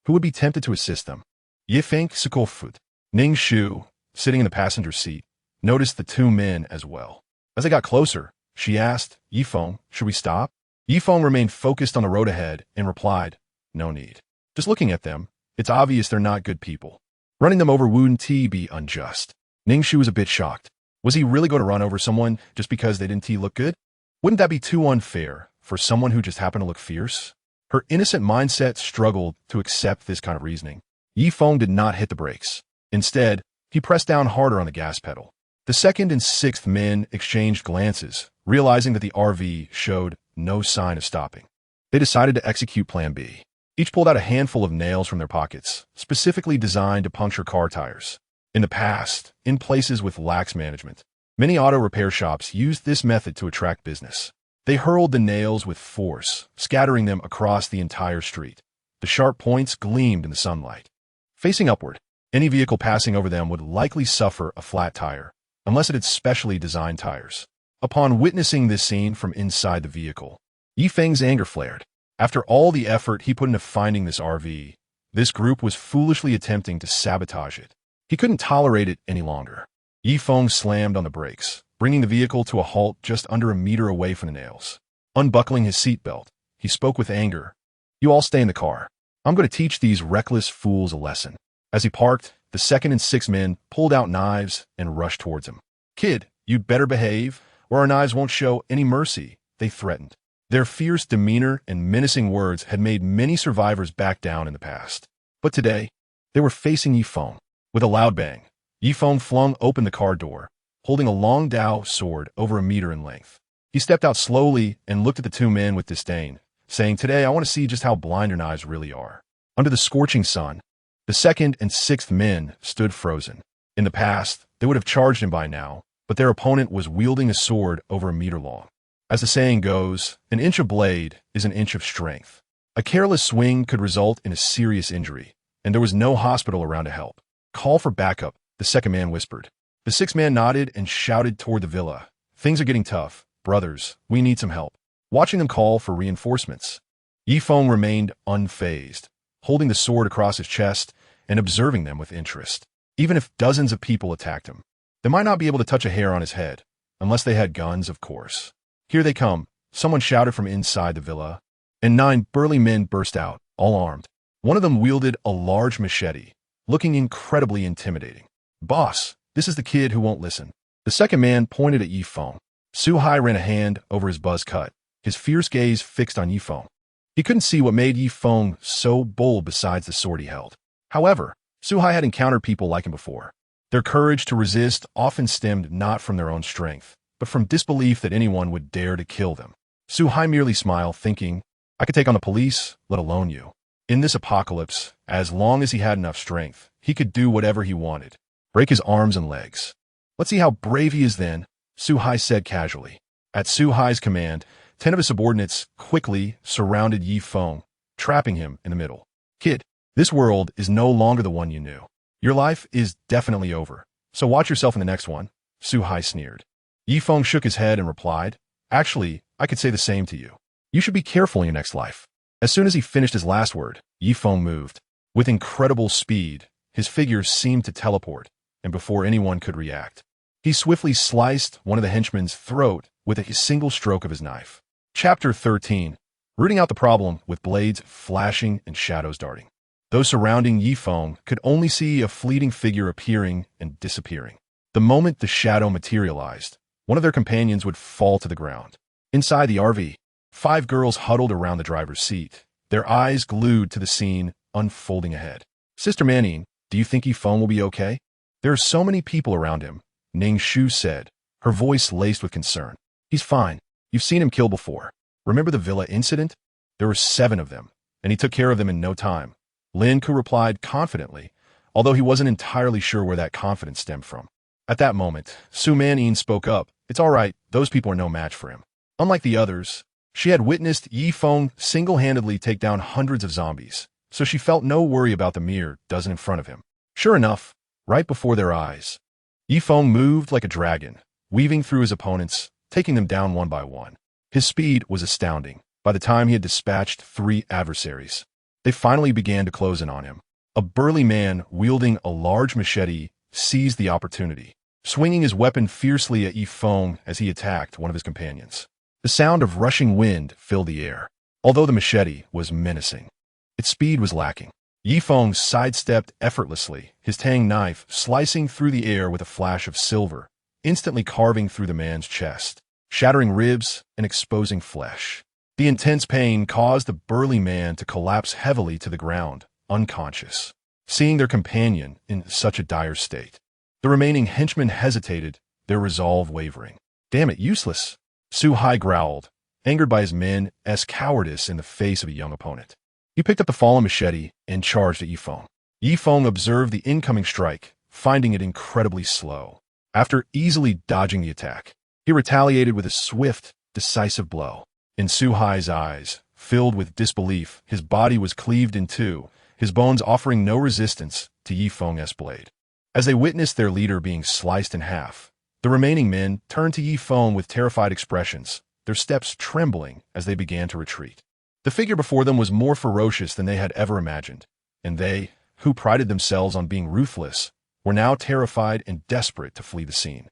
Who would be tempted to assist them? Yifeng Sikofut. Ning Shu, sitting in the passenger seat, noticed the two men as well. As they got closer, she asked, Yifeng, should we stop? Yifeng remained focused on the road ahead and replied, no need. Just looking at them, it's obvious they're not good people. Running them over wouldn't be unjust. Ning Shu was a bit shocked. Was he really going to run over someone just because they didn't look good? Wouldn't that be too unfair for someone who just happened to look fierce? Her innocent mindset struggled to accept this kind of reasoning. Yifeng did not hit the brakes. Instead, he pressed down harder on the gas pedal. The second and sixth men exchanged glances, realizing that the RV showed no sign of stopping. They decided to execute Plan B. Each pulled out a handful of nails from their pockets, specifically designed to puncture car tires. In the past, in places with lax management, many auto repair shops used this method to attract business. They hurled the nails with force, scattering them across the entire street. The sharp points gleamed in the sunlight. Facing upward, any vehicle passing over them would likely suffer a flat tire, unless it had specially designed tires. Upon witnessing this scene from inside the vehicle, Yifeng's anger flared. After all the effort he put into finding this RV, this group was foolishly attempting to sabotage it. He couldn't tolerate it any longer. Yifeng slammed on the brakes, bringing the vehicle to a halt just under a meter away from the nails. Unbuckling his seatbelt, he spoke with anger. You all stay in the car. I'm going to teach these reckless fools a lesson. As he parked, the second and sixth men pulled out knives and rushed towards him. Kid, you'd better behave, or our knives won't show any mercy, they threatened. Their fierce demeanor and menacing words had made many survivors back down in the past. But today, they were facing Yifeng. With a loud bang, Yifeng flung open the car door, holding a long Dao sword over a meter in length. He stepped out slowly and looked at the two men with disdain, saying, today I want to see just how blind your knives really are. Under the scorching sun, the second and sixth men stood frozen. In the past, they would have charged him by now, but their opponent was wielding a sword over a meter long. As the saying goes, an inch of blade is an inch of strength. A careless swing could result in a serious injury, and there was no hospital around to help. Call for backup, the second man whispered. The sixth man nodded and shouted toward the villa. Things are getting tough. Brothers, we need some help. Watching them call for reinforcements. Yifeng remained unfazed, holding the sword across his chest and observing them with interest. Even if dozens of people attacked him, they might not be able to touch a hair on his head, unless they had guns, of course. Here they come, someone shouted from inside the villa, and 9 burly men burst out, all armed. One of them wielded a large machete, looking incredibly intimidating. Boss, this is the kid who won't listen. The second man pointed at Yifeng. Suhai ran a hand over his buzz cut, his fierce gaze fixed on Yifeng. He couldn't see what made Yifeng so bold besides the sword he held. However, Suhai had encountered people like him before. Their courage to resist often stemmed not from their own strength, but from disbelief that anyone would dare to kill them. Suhai merely smiled, thinking, I could take on the police, let alone you. In this apocalypse, as long as he had enough strength, he could do whatever he wanted. Break his arms and legs. Let's see how brave he is then, Suhai said casually. At Suhai's command, 10 of his subordinates quickly surrounded Yifeng, trapping him in the middle. Kid, this world is no longer the one you knew. Your life is definitely over, so watch yourself in the next one, Suhai sneered. Yifeng shook his head and replied, actually, I could say the same to you. You should be careful in your next life. As soon as he finished his last word, Yifeng moved. With incredible speed, his figure seemed to teleport, and before anyone could react, he swiftly sliced one of the henchmen's throat with a single stroke of his knife. Chapter 13. Rooting out the problem with blades flashing and shadows darting. Those surrounding Yifeng could only see a fleeting figure appearing and disappearing. The moment the shadow materialized, one of their companions would fall to the ground. Inside the RV, 5 girls huddled around the driver's seat, their eyes glued to the scene unfolding ahead. Sister Manning, do you think Yifeng will be okay? There are so many people around him, Ning Shu said, her voice laced with concern. He's fine. You've seen him kill before. Remember the villa incident? There were 7 of them, and he took care of them in no time. Lin Ku replied confidently, although he wasn't entirely sure where that confidence stemmed from. At that moment, Su Manin spoke up. It's all right, those people are no match for him. Unlike the others, she had witnessed Yifeng single-handedly take down hundreds of zombies, so she felt no worry about the mere dozen in front of him. Sure enough, right before their eyes. Feng moved like a dragon, weaving through his opponents, taking them down one by one. His speed was astounding. By the time he had dispatched 3 adversaries, they finally began to close in on him. A burly man wielding a large machete seized the opportunity, swinging his weapon fiercely at Feng as he attacked one of his companions. The sound of rushing wind filled the air. Although the machete was menacing, its speed was lacking. Feng sidestepped effortlessly, his tang knife slicing through the air with a flash of silver, instantly carving through the man's chest, shattering ribs and exposing flesh. The intense pain caused the burly man to collapse heavily to the ground, unconscious. Seeing their companion in such a dire state, the remaining henchmen hesitated, their resolve wavering. "Damn it, useless!" Su Hai growled, angered by his men's cowardice in the face of a young opponent. He picked up the fallen machete and charged at Feng. Feng observed the incoming strike, finding it incredibly slow. After easily dodging the attack, he retaliated with a swift, decisive blow. In Su Hai's eyes, filled with disbelief, his body was cleaved in two, his bones offering no resistance to Feng's blade. As they witnessed their leader being sliced in half, the remaining men turned to Feng with terrified expressions, their steps trembling as they began to retreat. The figure before them was more ferocious than they had ever imagined, and they, who prided themselves on being ruthless, were now terrified and desperate to flee the scene.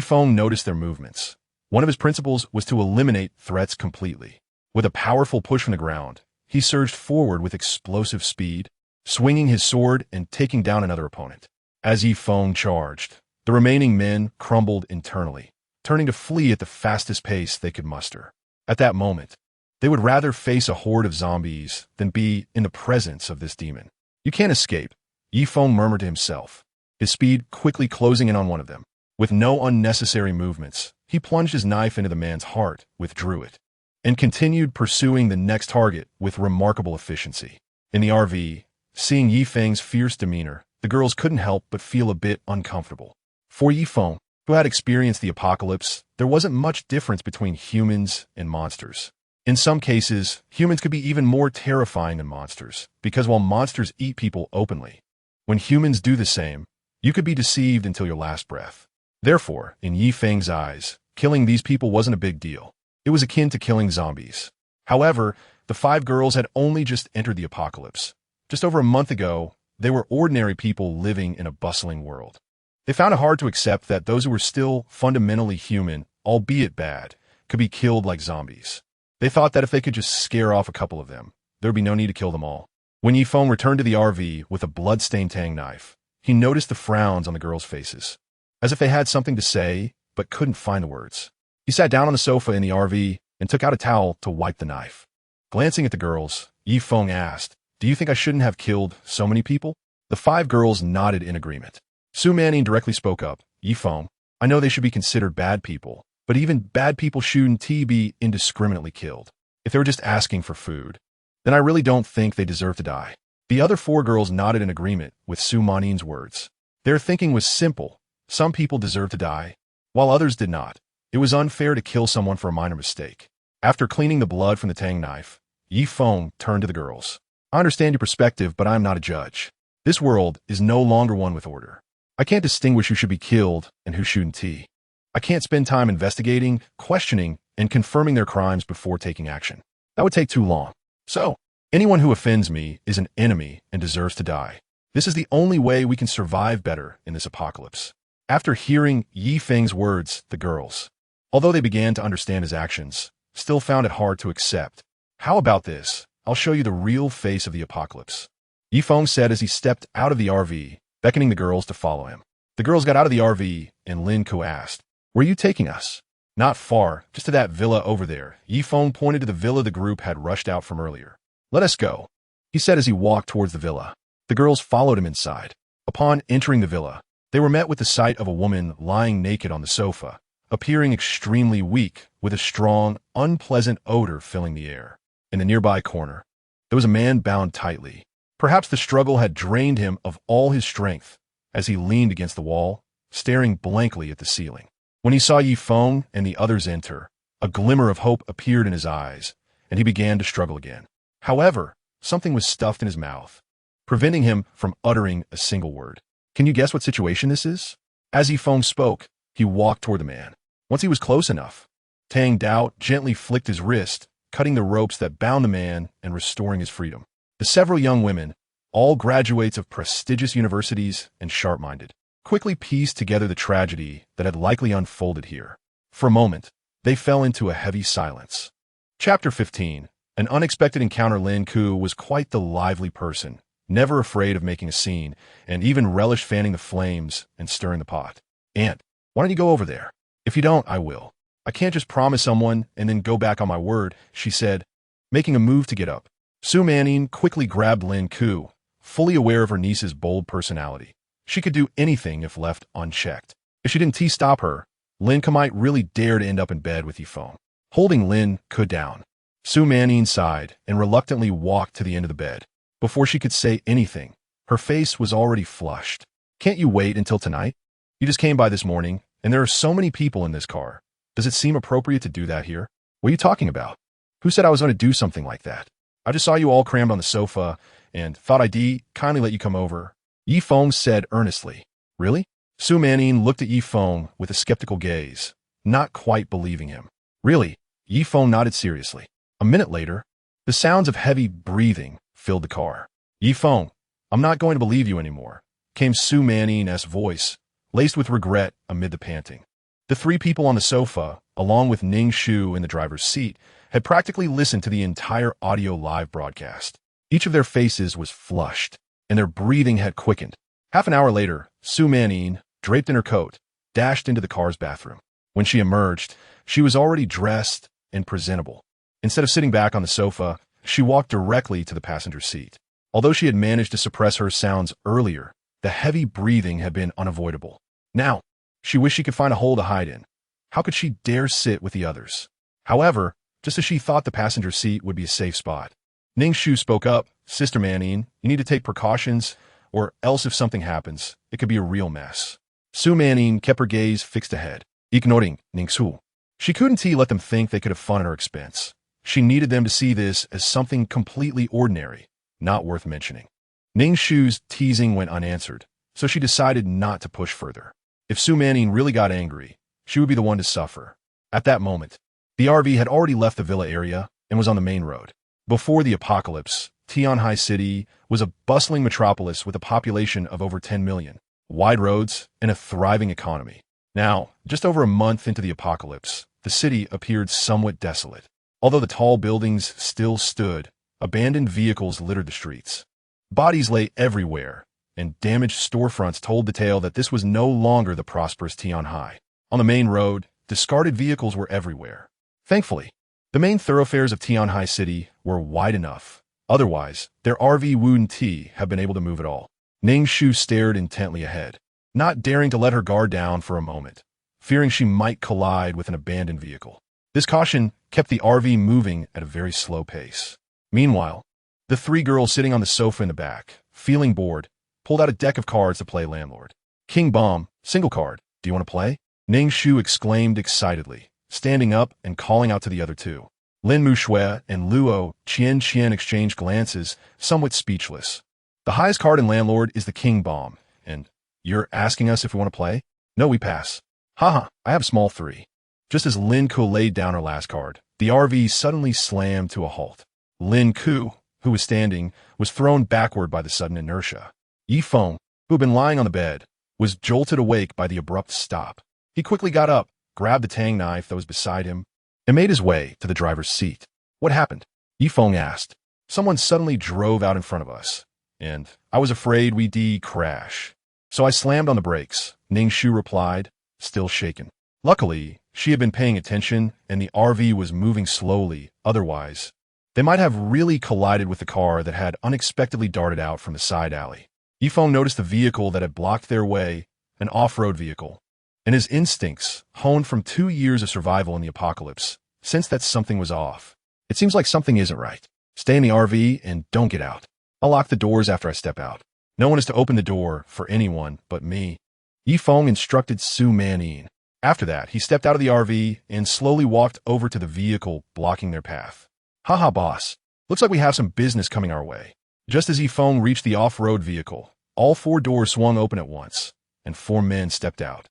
Feng noticed their movements. One of his principles was to eliminate threats completely. With a powerful push from the ground, he surged forward with explosive speed, swinging his sword and taking down another opponent. As Feng charged, the remaining men crumbled internally, turning to flee at the fastest pace they could muster. At that moment, they would rather face a horde of zombies than be in the presence of this demon. "You can't escape," Feng murmured to himself, his speed quickly closing in on one of them. With no unnecessary movements, he plunged his knife into the man's heart, withdrew it, and continued pursuing the next target with remarkable efficiency. In the RV, seeing Feng's fierce demeanor, the girls couldn't help but feel a bit uncomfortable. For Feng, who had experienced the apocalypse, there wasn't much difference between humans and monsters. In some cases, humans could be even more terrifying than monsters, because while monsters eat people openly, when humans do the same, you could be deceived until your last breath. Therefore, in Feng's eyes, killing these people wasn't a big deal. It was akin to killing zombies. However, the 5 girls had only just entered the apocalypse. Just over a month ago, they were ordinary people living in a bustling world. They found it hard to accept that those who were still fundamentally human, albeit bad, could be killed like zombies. They thought that if they could just scare off a couple of them, there would be no need to kill them all. When Feng returned to the RV with a blood-stained tang knife, he noticed the frowns on the girls' faces, as if they had something to say, but couldn't find the words. He sat down on the sofa in the RV and took out a towel to wipe the knife. Glancing at the girls, Feng asked, "Do you think I shouldn't have killed so many people?" The 5 girls nodded in agreement. Su Manning directly spoke up, "Feng, I know they should be considered bad people, but even bad people shouldn't be indiscriminately killed. If they were just asking for food, then I really don't think they deserve to die." The other 4 girls nodded in agreement with Su Maning's words. Their thinking was simple. Some people deserved to die, while others did not. It was unfair to kill someone for a minor mistake. After cleaning the blood from the tang knife, Feng turned to the girls. "I understand your perspective, but I am not a judge. This world is no longer one with order. I can't distinguish who should be killed and who shouldn't. I can't spend time investigating, questioning, and confirming their crimes before taking action. That would take too long. So, anyone who offends me is an enemy and deserves to die. This is the only way we can survive better in this apocalypse." After hearing Feng's words, the girls, although they began to understand his actions, still found it hard to accept. "How about this? I'll show you the real face of the apocalypse," Feng said as he stepped out of the RV, beckoning the girls to follow him. The girls got out of the RV, and Lin Ku asked, "Where are you taking us?" "Not far, just to that villa over there." Feng pointed to the villa the group had rushed out from earlier. "Let us go," he said as he walked towards the villa. The girls followed him inside. Upon entering the villa, they were met with the sight of a woman lying naked on the sofa, appearing extremely weak, with a strong, unpleasant odor filling the air. In the nearby corner, there was a man bound tightly. Perhaps the struggle had drained him of all his strength, as he leaned against the wall, staring blankly at the ceiling. When he saw Feng and the others enter, a glimmer of hope appeared in his eyes, and he began to struggle again. However, something was stuffed in his mouth, preventing him from uttering a single word. Can you guess what situation this is? As Feng spoke, he walked toward the man. Once he was close enough, Tang Dao gently flicked his wrist, cutting the ropes that bound the man and restoring his freedom. The several young women, all graduates of prestigious universities and sharp-minded, quickly pieced together the tragedy that had likely unfolded here. For a moment, they fell into a heavy silence. Chapter 15. An unexpected encounter. Lin Ku was quite the lively person, never afraid of making a scene, and even relished fanning the flames and stirring the pot. "Aunt, why don't you go over there? If you don't, I will. I can't just promise someone and then go back on my word," she said, making a move to get up. Su Manning quickly grabbed Lin Ku, fully aware of her niece's bold personality. She could do anything if left unchecked. If she didn't stop her, Lin Ku might really dare to end up in bed with Feng. Holding Lin Ku down, Su Manning sighed and reluctantly walked to the end of the bed. Before she could say anything, her face was already flushed. "Can't you wait until tonight? You just came by this morning, and there are so many people in this car. Does it seem appropriate to do that here? What are you talking about? Who said I was going to do something like that? I just saw you all crammed on the sofa and thought I'd kindly let you come over," Feng said earnestly. "Really?" Su Manning looked at Feng with a skeptical gaze, not quite believing him. "Really?" Feng nodded seriously. A minute later, the sounds of heavy breathing filled the car. "Feng, I'm not going to believe you anymore," came Su Manning's voice, laced with regret amid the panting. The three people on the sofa, along with Ning Shu in the driver's seat, had practically listened to the entire audio live broadcast. Each of their faces was flushed, and their breathing had quickened. Half an hour later, Su Manning, draped in her coat, dashed into the car's bathroom. When she emerged, she was already dressed and presentable. Instead of sitting back on the sofa, she walked directly to the passenger seat. Although she had managed to suppress her sounds earlier, the heavy breathing had been unavoidable. Now, she wished she could find a hole to hide in. How could she dare sit with the others? However, just as she thought the passenger seat would be a safe spot, Ning Shu spoke up. "Sister Manning, you need to take precautions, or else if something happens, it could be a real mess." Su Manning kept her gaze fixed ahead, ignoring Ning Shu. She couldn't let them think they could have fun at her expense. She needed them to see this as something completely ordinary, not worth mentioning. Ning Shu's teasing went unanswered, so she decided not to push further. If Su Manning really got angry, she would be the one to suffer. At that moment, the RV had already left the villa area and was on the main road. Before the apocalypse, Tianhai City was a bustling metropolis with a population of over 10 million, wide roads, and a thriving economy. Now, just over a month into the apocalypse, the city appeared somewhat desolate. Although the tall buildings still stood, abandoned vehicles littered the streets. Bodies lay everywhere, and damaged storefronts told the tale that this was no longer the prosperous Tianhai. On the main road, discarded vehicles were everywhere. Thankfully, the main thoroughfares of Tianhai City were wide enough. Otherwise, their RV wouldn't have been able to move at all. Ning Shu stared intently ahead, not daring to let her guard down for a moment, fearing she might collide with an abandoned vehicle. This caution kept the RV moving at a very slow pace. Meanwhile, the three girls sitting on the sofa in the back, feeling bored, pulled out a deck of cards to play landlord. "King Bomb, single card, do you want to play?" Ning Shu exclaimed excitedly, standing up and calling out to the other two. Lin Mushui and Luo Qian exchanged glances, somewhat speechless. "The highest card in landlord is the King Bomb, and you're asking us if we want to play?" "No, we pass." "Haha, I have small 3. Just as Lin Ku laid down her last card, the RV suddenly slammed to a halt. Lin Ku, who was standing, was thrown backward by the sudden inertia. Feng, who had been lying on the bed, was jolted awake by the abrupt stop. He quickly got up, grabbed the tang knife that was beside him, and made his way to the driver's seat. "What happened?" Feng asked. "Someone suddenly drove out in front of us, and I was afraid we'd crash. So I slammed on the brakes," Ning Shu replied, still shaken. Luckily, she had been paying attention, and the RV was moving slowly. Otherwise, they might have really collided with the car that had unexpectedly darted out from the side alley. Feng noticed the vehicle that had blocked their way, an off-road vehicle, and his instincts, honed from 2 years of survival in the apocalypse, sensed that something was off. "It seems like something isn't right. Stay in the RV and don't get out. I'll lock the doors after I step out. No one is to open the door for anyone but me," Feng instructed Su Manning. After that, he stepped out of the RV and slowly walked over to the vehicle blocking their path. "Haha, boss. Looks like we have some business coming our way." Just as Feng reached the off-road vehicle, All 4 doors swung open at once, and 4 men stepped out,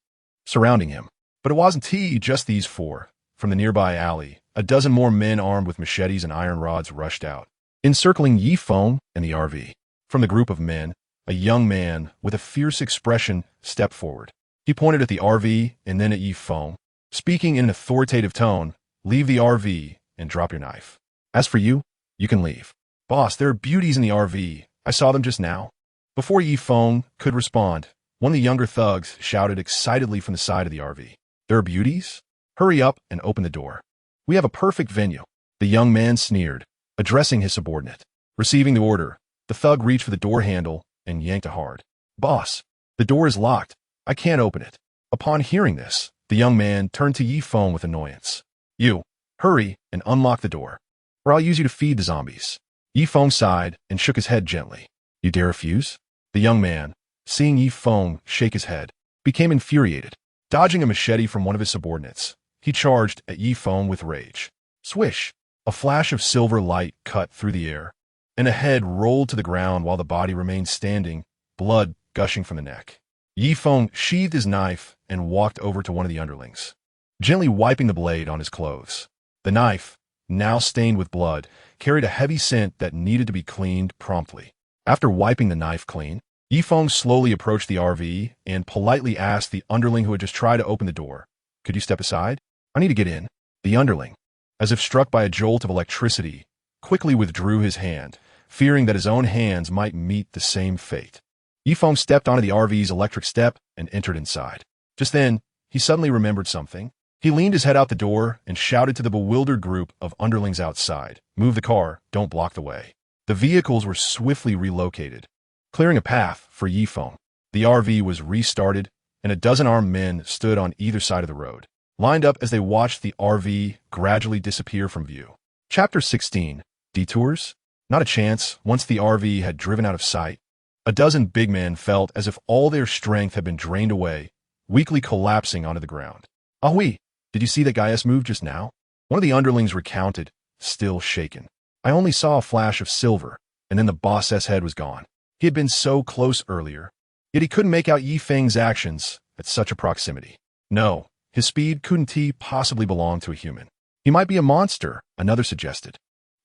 surrounding him. But it wasn't just these 4. From the nearby alley, a dozen more men armed with machetes and iron rods rushed out, encircling Yi Feng and the RV. From the group of men, a young man with a fierce expression stepped forward. He pointed at the RV and then at Yi Feng, speaking in an authoritative tone, "Leave the RV and drop your knife. As for you, you can leave." "Boss, there are beauties in the RV. I saw them just now." Before Yi Feng could respond, one of the younger thugs shouted excitedly from the side of the RV. "There are beauties? Hurry up and open the door. We have a perfect venue." The young man sneered, addressing his subordinate. Receiving the order, the thug reached for the door handle and yanked it hard. "Boss, the door is locked. I can't open it." Upon hearing this, the young man turned to Yi Feng with annoyance. "You, hurry and unlock the door, or I'll use you to feed the zombies." Yi Feng sighed and shook his head gently. "You dare refuse?" The young man, seeing Yi Feng shake his head, became infuriated. Dodging a machete from one of his subordinates, he charged at Yi Feng with rage. Swish! A flash of silver light cut through the air, and a head rolled to the ground while the body remained standing, blood gushing from the neck. Yi Feng sheathed his knife and walked over to one of the underlings, gently wiping the blade on his clothes. The knife, now stained with blood, carried a heavy scent that needed to be cleaned promptly. After wiping the knife clean, Yi Feng slowly approached the RV and politely asked the underling who had just tried to open the door, "Could you step aside? I need to get in." The underling, as if struck by a jolt of electricity, quickly withdrew his hand, fearing that his own hands might meet the same fate. Yi Feng stepped onto the RV's electric step and entered inside. Just then, he suddenly remembered something. He leaned his head out the door and shouted to the bewildered group of underlings outside, "Move the car, don't block the way." The vehicles were swiftly relocated, clearing a path for Yi Feng. The RV was restarted, and a dozen armed men stood on either side of the road, lined up as they watched the RV gradually disappear from view. Chapter 16. Detours? Not a chance. Once the RV had driven out of sight, a dozen big men felt as if all their strength had been drained away, weakly collapsing onto the ground. "Ah oui, did you see that guy's move just now?" One of the underlings recounted, still shaken. "I only saw a flash of silver, and then the boss's head was gone. He had been so close earlier, yet he couldn't make out Yi Feng's actions at such a proximity. No, his speed couldn't possibly belong to a human. He might be a monster," another suggested.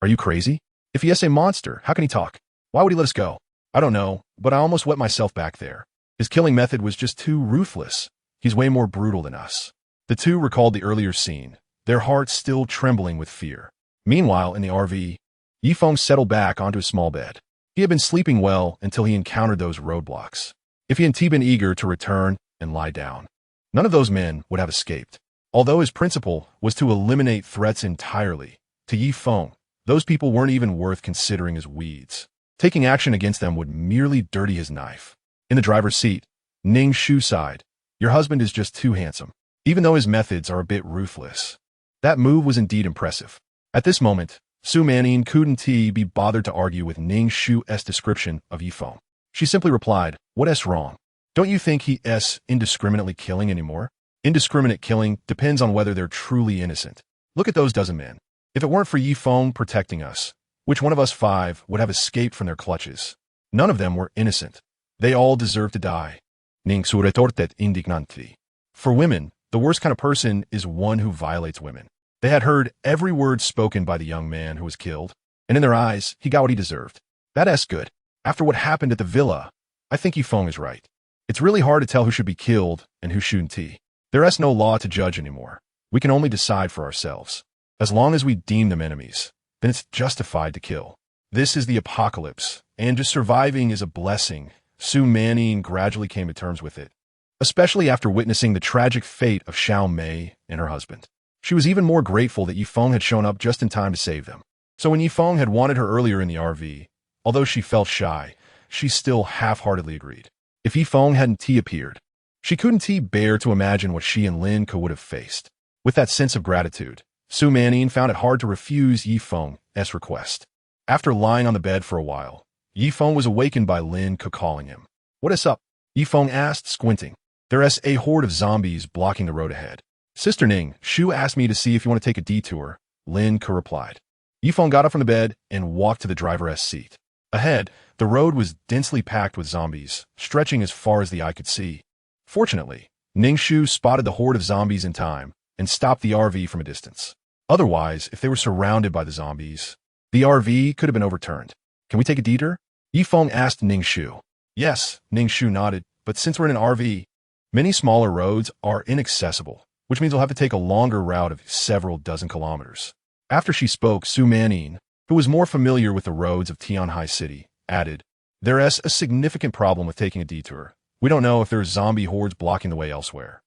"Are you crazy? If he is a monster, how can he talk? Why would he let us go?" "I don't know, but I almost wet myself back there. His killing method was just too ruthless. He's way more brutal than us." The two recalled the earlier scene, their hearts still trembling with fear. Meanwhile, in the RV, Yi Feng settled back onto a small bed. He had been sleeping well until he encountered those roadblocks. If he had been eager to return and lie down, none of those men would have escaped. Although his principle was to eliminate threats entirely, to Yi Feng, those people weren't even worth considering as weeds. Taking action against them would merely dirty his knife. In the driver's seat, Ning Shu sighed. "Your husband is just too handsome, even though his methods are a bit ruthless." That move was indeed impressive. At this moment, Su Manning couldn't be bothered to argue with Ning Shu's description of Yi Feng. She simply replied, "What's wrong? Don't you think he is indiscriminately killing anymore? Indiscriminate killing depends on whether they're truly innocent. Look at those dozen men. If it weren't for Yi Feng protecting us, which one of us 5 would have escaped from their clutches? None of them were innocent. They all deserve to die." Ning Su retorted indignantly. For women, the worst kind of person is one who violates women. They had heard every word spoken by the young man who was killed, and in their eyes, he got what he deserved. That's good. After what happened at the villa, I think Yi Feng is right. It's really hard to tell who should be killed and who shouldn't. There is no law to judge anymore. We can only decide for ourselves. As long as we deem them enemies, then it's justified to kill. This is the apocalypse, and just surviving is a blessing. Su Manning gradually came to terms with it, especially after witnessing the tragic fate of Xiao Mei and her husband. She was even more grateful that Yi Feng had shown up just in time to save them. So when Yi Feng had wanted her earlier in the RV, although she felt shy, she still half-heartedly agreed. If Yi Feng hadn't appeared, she couldn't bear to imagine what she and Lin would have faced. With that sense of gratitude, Su Manning found it hard to refuse Yi Feng's request. After lying on the bed for a while, Yi Feng was awakened by Lin calling him. "What is up?" Yi Feng asked, squinting. "There is a horde of zombies blocking the road ahead. Sister Ning, Shu asked me to see if you want to take a detour," Lin replied. Yi Feng got up from the bed and walked to the driver's seat. Ahead, the road was densely packed with zombies, stretching as far as the eye could see. Fortunately, Ningshu spotted the horde of zombies in time and stopped the RV from a distance. Otherwise, if they were surrounded by the zombies, the RV could have been overturned. Can we take a detour? Yifeng asked Ningshu. Yes, Ningshu nodded, but since we're in an RV, many smaller roads are inaccessible, which means we'll have to take a longer route of several dozen kilometers. After she spoke, Su Manin, who was more familiar with the roads of Tianhai City, added, There's a significant problem with taking a detour. We don't know if there's zombie hordes blocking the way elsewhere.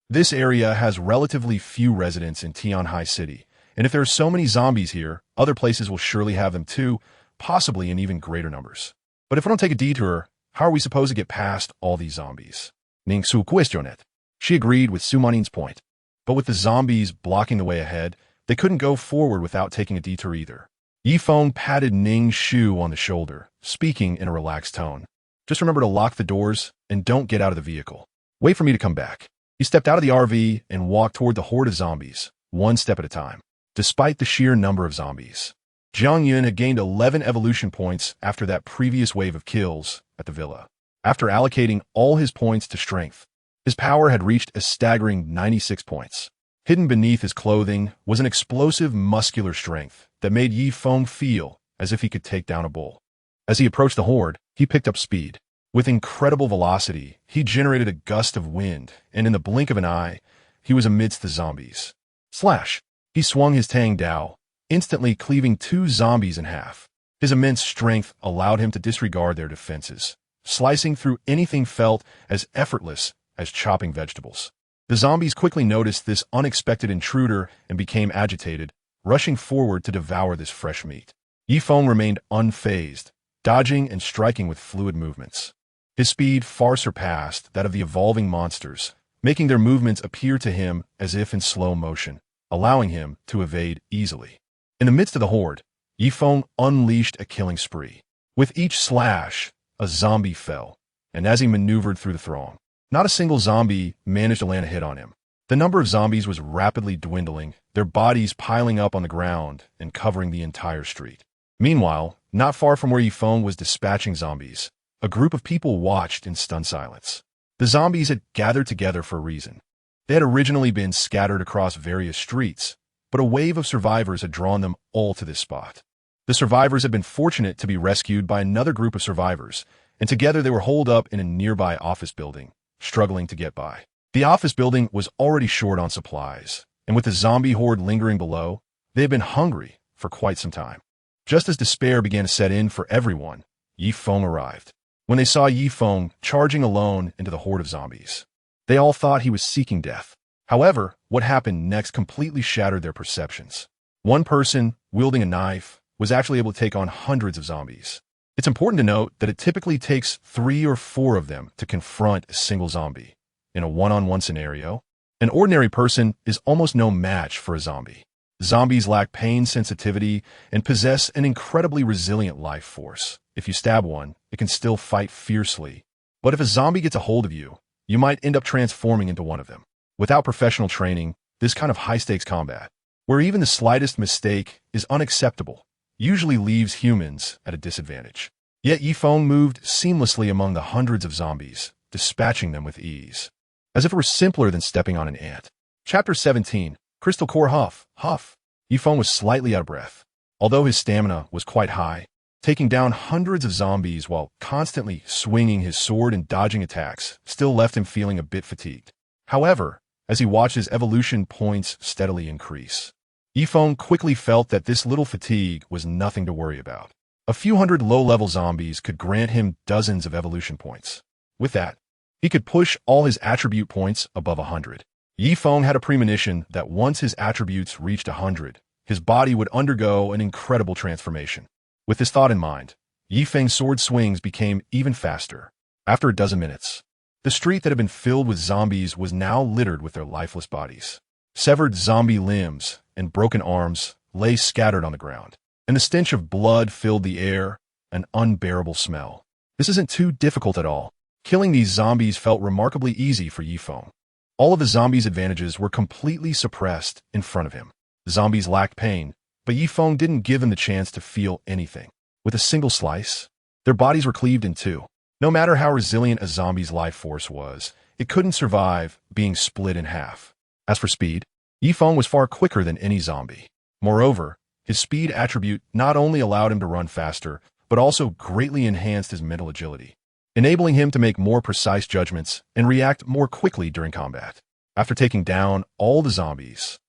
This area has relatively few residents in Tianhai City, and if there are so many zombies here, other places will surely have them too, possibly in even greater numbers. But if we don't take a detour, how are we supposed to get past all these zombies? Ningshu questioned. She agreed with Su Manin's point. But with the zombies blocking the way ahead, they couldn't go forward without taking a detour either. Yifeng patted Ningshu on the shoulder, speaking in a relaxed tone. Just remember to lock the doors and don't get out of the vehicle. Wait for me to come back. He stepped out of the RV and walked toward the horde of zombies, one step at a time. Despite the sheer number of zombies, Jiang Yun had gained 11 evolution points after that previous wave of kills at the villa. After allocating all his points to strength, his power had reached a staggering 96 points. Hidden beneath his clothing was an explosive muscular strength that made Yifeng feel as if he could take down a bull. As he approached the horde, he picked up speed. With incredible velocity, he generated a gust of wind, and in the blink of an eye, he was amidst the zombies. Slash! He swung his Tang Dao, instantly cleaving 2 zombies in half. His immense strength allowed him to disregard their defenses, slicing through anything felt as effortless as chopping vegetables. The zombies quickly noticed this unexpected intruder and became agitated, rushing forward to devour this fresh meat. Yifeng remained unfazed, dodging and striking with fluid movements. His speed far surpassed that of the evolving monsters, making their movements appear to him as if in slow motion, allowing him to evade easily. In the midst of the horde, Yifeng unleashed a killing spree. With each slash, a zombie fell, and as he maneuvered through the throng, not a single zombie managed to land a hit on him. The number of zombies was rapidly dwindling, their bodies piling up on the ground and covering the entire street. Meanwhile, not far from where Yifeng was dispatching zombies, a group of people watched in stunned silence. The zombies had gathered together for a reason. They had originally been scattered across various streets, but a wave of survivors had drawn them all to this spot. The survivors had been fortunate to be rescued by another group of survivors, and together they were holed up in a nearby office building, struggling to get by. The office building was already short on supplies, and with the zombie horde lingering below, they had been hungry for quite some time. Just as despair began to set in for everyone, Yifeng arrived. When they saw Yifeng charging alone into the horde of zombies, they all thought he was seeking death. However, what happened next completely shattered their perceptions. One person, wielding a knife, was actually able to take on hundreds of zombies. It's important to note that it typically takes 3 or 4 of them to confront a single zombie. In a one-on-one scenario, an ordinary person is almost no match for a zombie. Zombies lack pain sensitivity and possess an incredibly resilient life force. If you stab one, it can still fight fiercely. But if a zombie gets a hold of you, you might end up transforming into one of them. Without professional training, this kind of high-stakes combat, where even the slightest mistake is unacceptable, usually leaves humans at a disadvantage. Yet Yifeng moved seamlessly among the hundreds of zombies, dispatching them with ease, as if it were simpler than stepping on an ant. Chapter 17, Crystal Core Huff. Yifeng was slightly out of breath. Although his stamina was quite high, taking down hundreds of zombies while constantly swinging his sword and dodging attacks still left him feeling a bit fatigued. However, as he watched his evolution points steadily increase, Yifeng quickly felt that this little fatigue was nothing to worry about. A few hundred low-level zombies could grant him dozens of evolution points. With that, he could push all his attribute points above 100. Yifeng had a premonition that once his attributes reached 100, his body would undergo an incredible transformation. With this thought in mind, Yifeng's sword swings became even faster. After a dozen minutes, the street that had been filled with zombies was now littered with their lifeless bodies. Severed zombie limbs and broken arms lay scattered on the ground, and the stench of blood filled the air, an unbearable smell. This isn't too difficult at all. Killing these zombies felt remarkably easy for Yifeng. All of the zombies' advantages were completely suppressed in front of him. The zombies lacked pain, but Yifeng didn't give him the chance to feel anything. With a single slice, Their bodies were cleaved in two. No matter how resilient a zombie's life force was, it couldn't survive being split in half. As for speed, Feng was far quicker than any zombie. Moreover, his speed attribute not only allowed him to run faster, but also greatly enhanced his mental agility, enabling him to make more precise judgments and react more quickly during combat. After taking down all the zombies,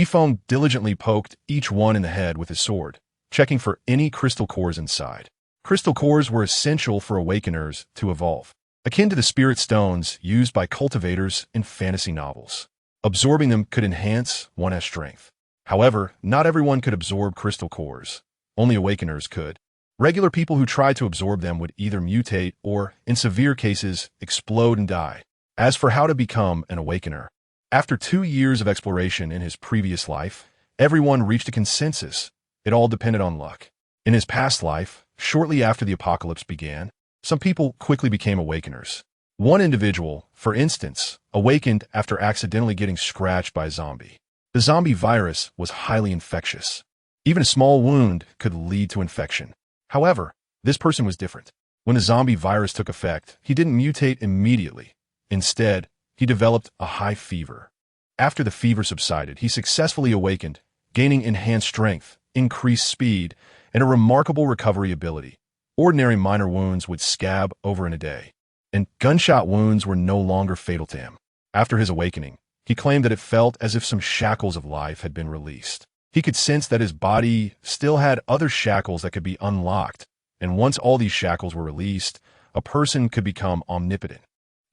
Feng diligently poked each one in the head with his sword, checking for any crystal cores inside. Crystal cores were essential for awakeners to evolve, akin to the spirit stones used by cultivators in fantasy novels. Absorbing them could enhance one's strength. However, not everyone could absorb crystal cores. Only awakeners could. Regular people who tried to absorb them would either mutate or, in severe cases, explode and die. As for how to become an awakener, after 2 years of exploration in his previous life, everyone reached a consensus. It all depended on luck. In his past life, shortly after the apocalypse began, some people quickly became awakeners. One individual, for instance, awakened after accidentally getting scratched by a zombie. The zombie virus was highly infectious. Even a small wound could lead to infection. However, this person was different. When the zombie virus took effect, he didn't mutate immediately. Instead, he developed a high fever. After the fever subsided, he successfully awakened, gaining enhanced strength, increased speed, and a remarkable recovery ability. Ordinary minor wounds would scab over in a day, and gunshot wounds were no longer fatal to him. After his awakening, he claimed that it felt as if some shackles of life had been released. He could sense that his body still had other shackles that could be unlocked, and once all these shackles were released, a person could become omnipotent.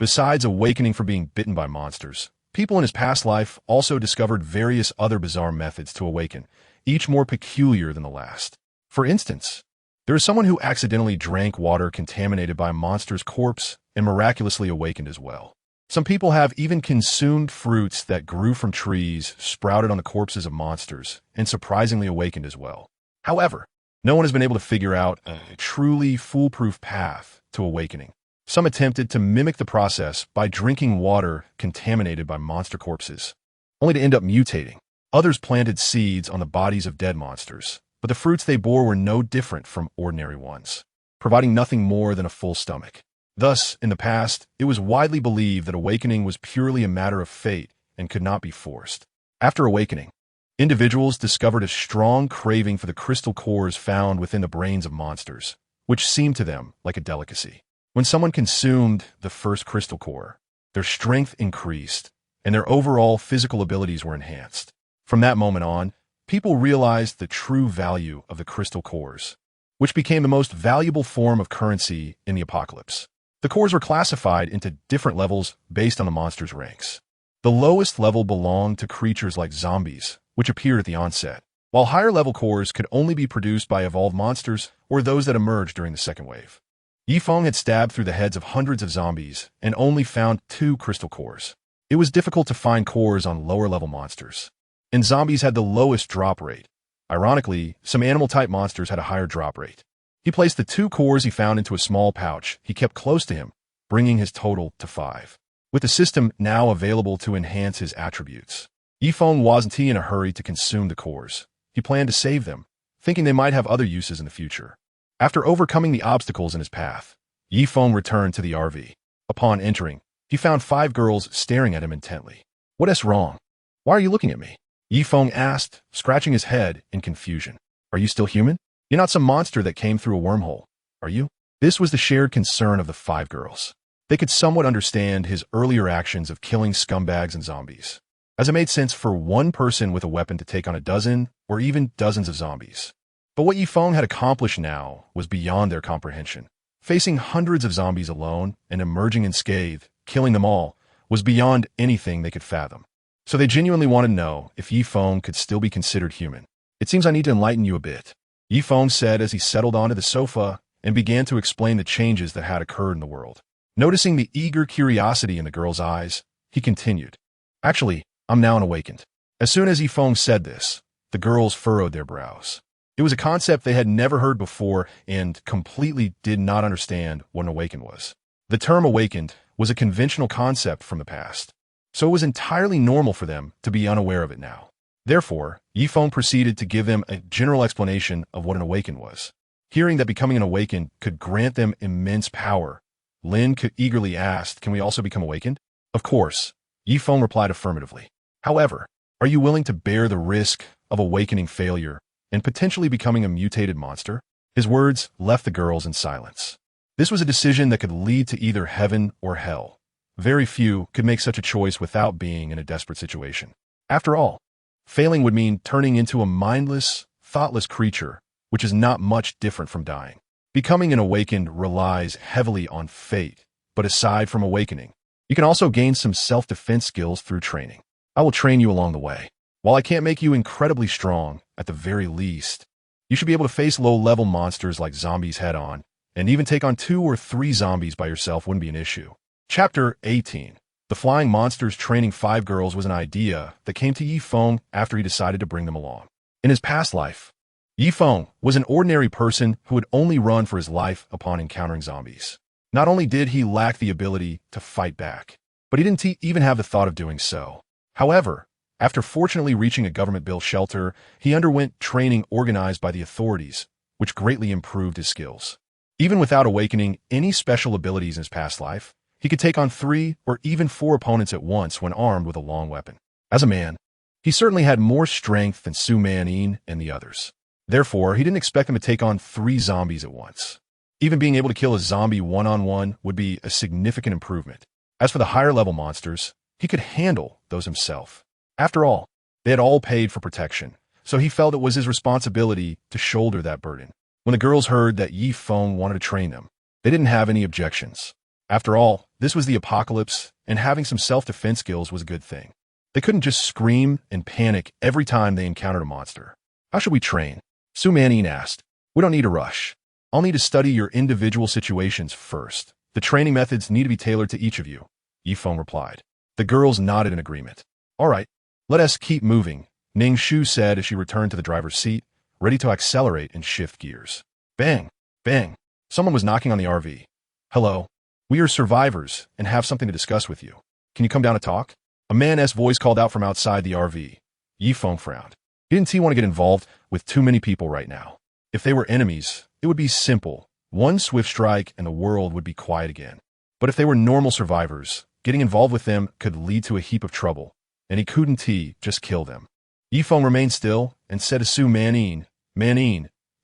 Besides awakening from being bitten by monsters, people in his past life also discovered various other bizarre methods to awaken, each more peculiar than the last. For instance, there is someone who accidentally drank water contaminated by a monster's corpse and miraculously awakened as well. Some people have even consumed fruits that grew from trees sprouted on the corpses of monsters and surprisingly awakened as well. However, no one has been able to figure out a truly foolproof path to awakening. Some attempted to mimic the process by drinking water contaminated by monster corpses, only to end up mutating. Others planted seeds on the bodies of dead monsters, but the fruits they bore were no different from ordinary ones, providing nothing more than a full stomach. Thus, in the past, it was widely believed that awakening was purely a matter of fate and could not be forced. After awakening, individuals discovered a strong craving for the crystal cores found within the brains of monsters, which seemed to them like a delicacy. When someone consumed the first crystal core, their strength increased, and their overall physical abilities were enhanced. From that moment on, people realized the true value of the crystal cores, which became the most valuable form of currency in the apocalypse. The cores were classified into different levels based on the monster's ranks. The lowest level belonged to creatures like zombies, which appeared at the onset, while higher-level cores could only be produced by evolved monsters or those that emerged during the second wave. Feng had stabbed through the heads of hundreds of zombies and only found 2 crystal cores. It was difficult to find cores on lower-level monsters, and zombies had the lowest drop rate. Ironically, some animal-type monsters had a higher drop rate. He placed the 2 cores he found into a small pouch he kept close to him, bringing his total to 5. With the system now available to enhance his attributes, Feng wasn't in a hurry to consume the cores. He planned to save them, thinking they might have other uses in the future. After overcoming the obstacles in his path, Feng returned to the RV. Upon entering, he found 5 girls staring at him intently. "What is wrong? Why are you looking at me?" Feng asked, scratching his head in confusion. "Are you still human? You're not some monster that came through a wormhole, are you?" This was the shared concern of the 5 girls. They could somewhat understand his earlier actions of killing scumbags and zombies, as it made sense for one person with a weapon to take on a dozen or even dozens of zombies. But what Feng had accomplished now was beyond their comprehension. Facing hundreds of zombies alone and emerging unscathed, killing them all, was beyond anything they could fathom. So they genuinely wanted to know if Feng could still be considered human. "It seems I need to enlighten you a bit," Feng said as he settled onto the sofa and began to explain the changes that had occurred in the world. Noticing the eager curiosity in the girl's eyes, he continued, "Actually, I'm now an awakened." As soon as Feng said this, the girls furrowed their brows. It was a concept they had never heard before and completely did not understand what an awakened was. The term awakened was a conventional concept from the past, so it was entirely normal for them to be unaware of it now. Therefore, Feng proceeded to give them a general explanation of what an awakened was. Hearing that becoming an awakened could grant them immense power, Lin eagerly asked, "Can we also become awakened?" Of course, Yi Feng replied affirmatively. However, are you willing to bear the risk of awakening failure and potentially becoming a mutated monster? His words left the girls in silence. This was a decision that could lead to either heaven or hell. Very few could make such a choice without being in a desperate situation. After all, failing would mean turning into a mindless, thoughtless creature, which is not much different from dying. Becoming an awakened relies heavily on fate, but aside from awakening, you can also gain some self-defense skills through training. I will train you along the way. While I can't make you incredibly strong, at the very least, you should be able to face low-level monsters like zombies head-on, and even take on 2 or 3 zombies by yourself wouldn't be an issue. Chapter 18. The Flying Monsters Training 5 Girls was an idea that came to Yi Feng after he decided to bring them along. In his past life, Yi Feng was an ordinary person who would only run for his life upon encountering zombies. Not only did he lack the ability to fight back, but he didn't even have the thought of doing so. However, after fortunately reaching a government-built shelter, he underwent training organized by the authorities, which greatly improved his skills. Even without awakening any special abilities in his past life, he could take on 3 or even 4 opponents at once when armed with a long weapon. As a man, he certainly had more strength than Su Man and the others. Therefore, he didn't expect him to take on 3 zombies at once. Even being able to kill a zombie one-on-one would be a significant improvement. As for the higher-level monsters, he could handle those himself. After all, they had all paid for protection, so he felt it was his responsibility to shoulder that burden. When the girls heard that Yi Feng wanted to train them, they didn't have any objections. After all, this was the apocalypse, and having some self-defense skills was a good thing. They couldn't just scream and panic every time they encountered a monster. "How should we train?" Su Man asked. "We don't need to rush. I'll need to study your individual situations first. The training methods need to be tailored to each of you," Yi Feng replied. The girls nodded in agreement. "All right, let us keep moving," Ning Shu said as she returned to the driver's seat, ready to accelerate and shift gears. Bang! Bang! Someone was knocking on the RV. "Hello. We are survivors and have something to discuss with you. Can you come down to talk?" A man's voice called out from outside the RV. Yi Feng frowned. He didn't want to get involved with too many people right now. If they were enemies, it would be simple. One swift strike and the world would be quiet again. But if they were normal survivors, getting involved with them could lead to a heap of trouble, and he couldn't just kill them. Yi Feng remained still and said to Su Man,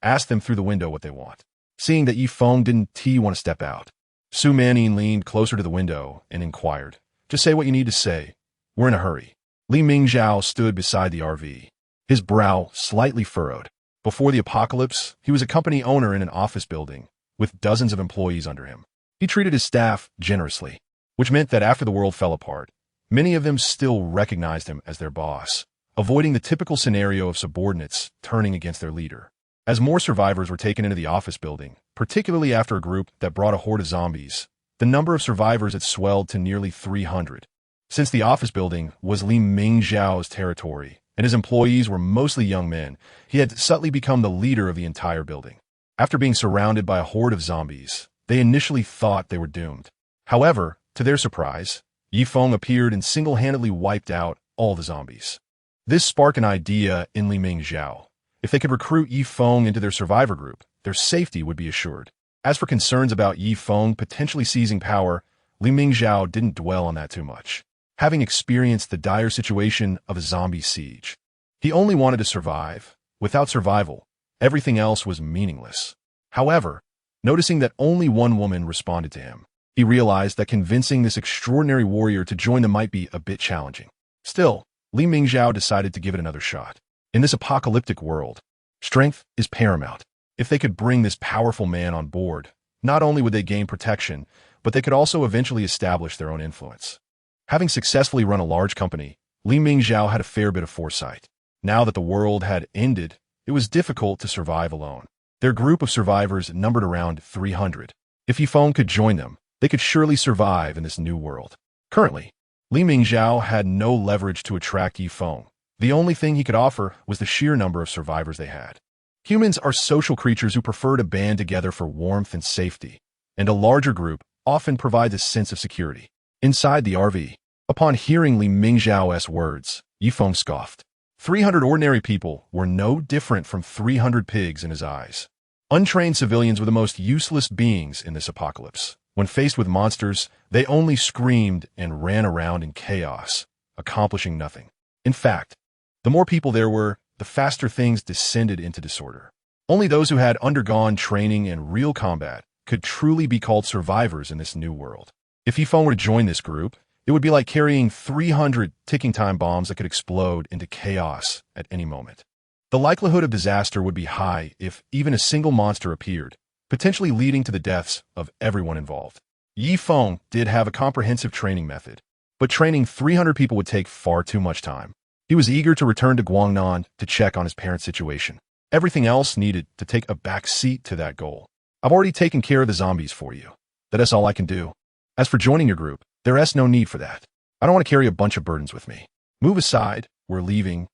ask them through the window what they want. Seeing that Yi Feng didn't want to step out, Su Man leaned closer to the window and inquired, "Just say what you need to say. We're in a hurry." Li Mingzhao stood beside the RV, his brow slightly furrowed. Before the apocalypse, he was a company owner in an office building, with dozens of employees under him. He treated his staff generously, which meant that after the world fell apart, many of them still recognized him as their boss, avoiding the typical scenario of subordinates turning against their leader. As more survivors were taken into the office building, particularly after a group that brought a horde of zombies, the number of survivors had swelled to nearly 300. Since the office building was Li Mingzhao's territory, and his employees were mostly young men, he had subtly become the leader of the entire building. After being surrounded by a horde of zombies, they initially thought they were doomed. However, to their surprise, Yi Feng appeared and single-handedly wiped out all the zombies. This sparked an idea in Li Mingzhao. If they could recruit Yi Feng into their survivor group, their safety would be assured. As for concerns about Yi Feng potentially seizing power, Li Mingzhao didn't dwell on that too much. Having experienced the dire situation of a zombie siege, he only wanted to survive. Without survival, everything else was meaningless. However, noticing that only one woman responded to him, he realized that convincing this extraordinary warrior to join them might be a bit challenging. Still, Li Mingzhao decided to give it another shot. In this apocalyptic world, strength is paramount. If they could bring this powerful man on board, not only would they gain protection, but they could also eventually establish their own influence. Having successfully run a large company, Li Mingzhao had a fair bit of foresight. Now that the world had ended, it was difficult to survive alone. Their group of survivors numbered around 300. If Yi Feng could join them, they could surely survive in this new world. Currently, Li Mingzhao had no leverage to attract Yi Feng. The only thing he could offer was the sheer number of survivors they had. Humans are social creatures who prefer to band together for warmth and safety, and a larger group often provides a sense of security. Inside the RV, upon hearing Li Mingzhao's words, Yi Feng scoffed. 300 ordinary people were no different from 300 pigs in his eyes. Untrained civilians were the most useless beings in this apocalypse. When faced with monsters, they only screamed and ran around in chaos, accomplishing nothing. In fact, the more people there were, the faster things descended into disorder. Only those who had undergone training and real combat could truly be called survivors in this new world. If Feng were to join this group, it would be like carrying 300 ticking time bombs that could explode into chaos at any moment. The likelihood of disaster would be high if even a single monster appeared, potentially leading to the deaths of everyone involved. Feng did have a comprehensive training method, but training 300 people would take far too much time. He was eager to return to Guangnan to check on his parents' situation. Everything else needed to take a back seat to that goal. I've already taken care of the zombies for you. That's all I can do. As for joining your group, there is no need for that. I don't want to carry a bunch of burdens with me. Move aside, we're leaving.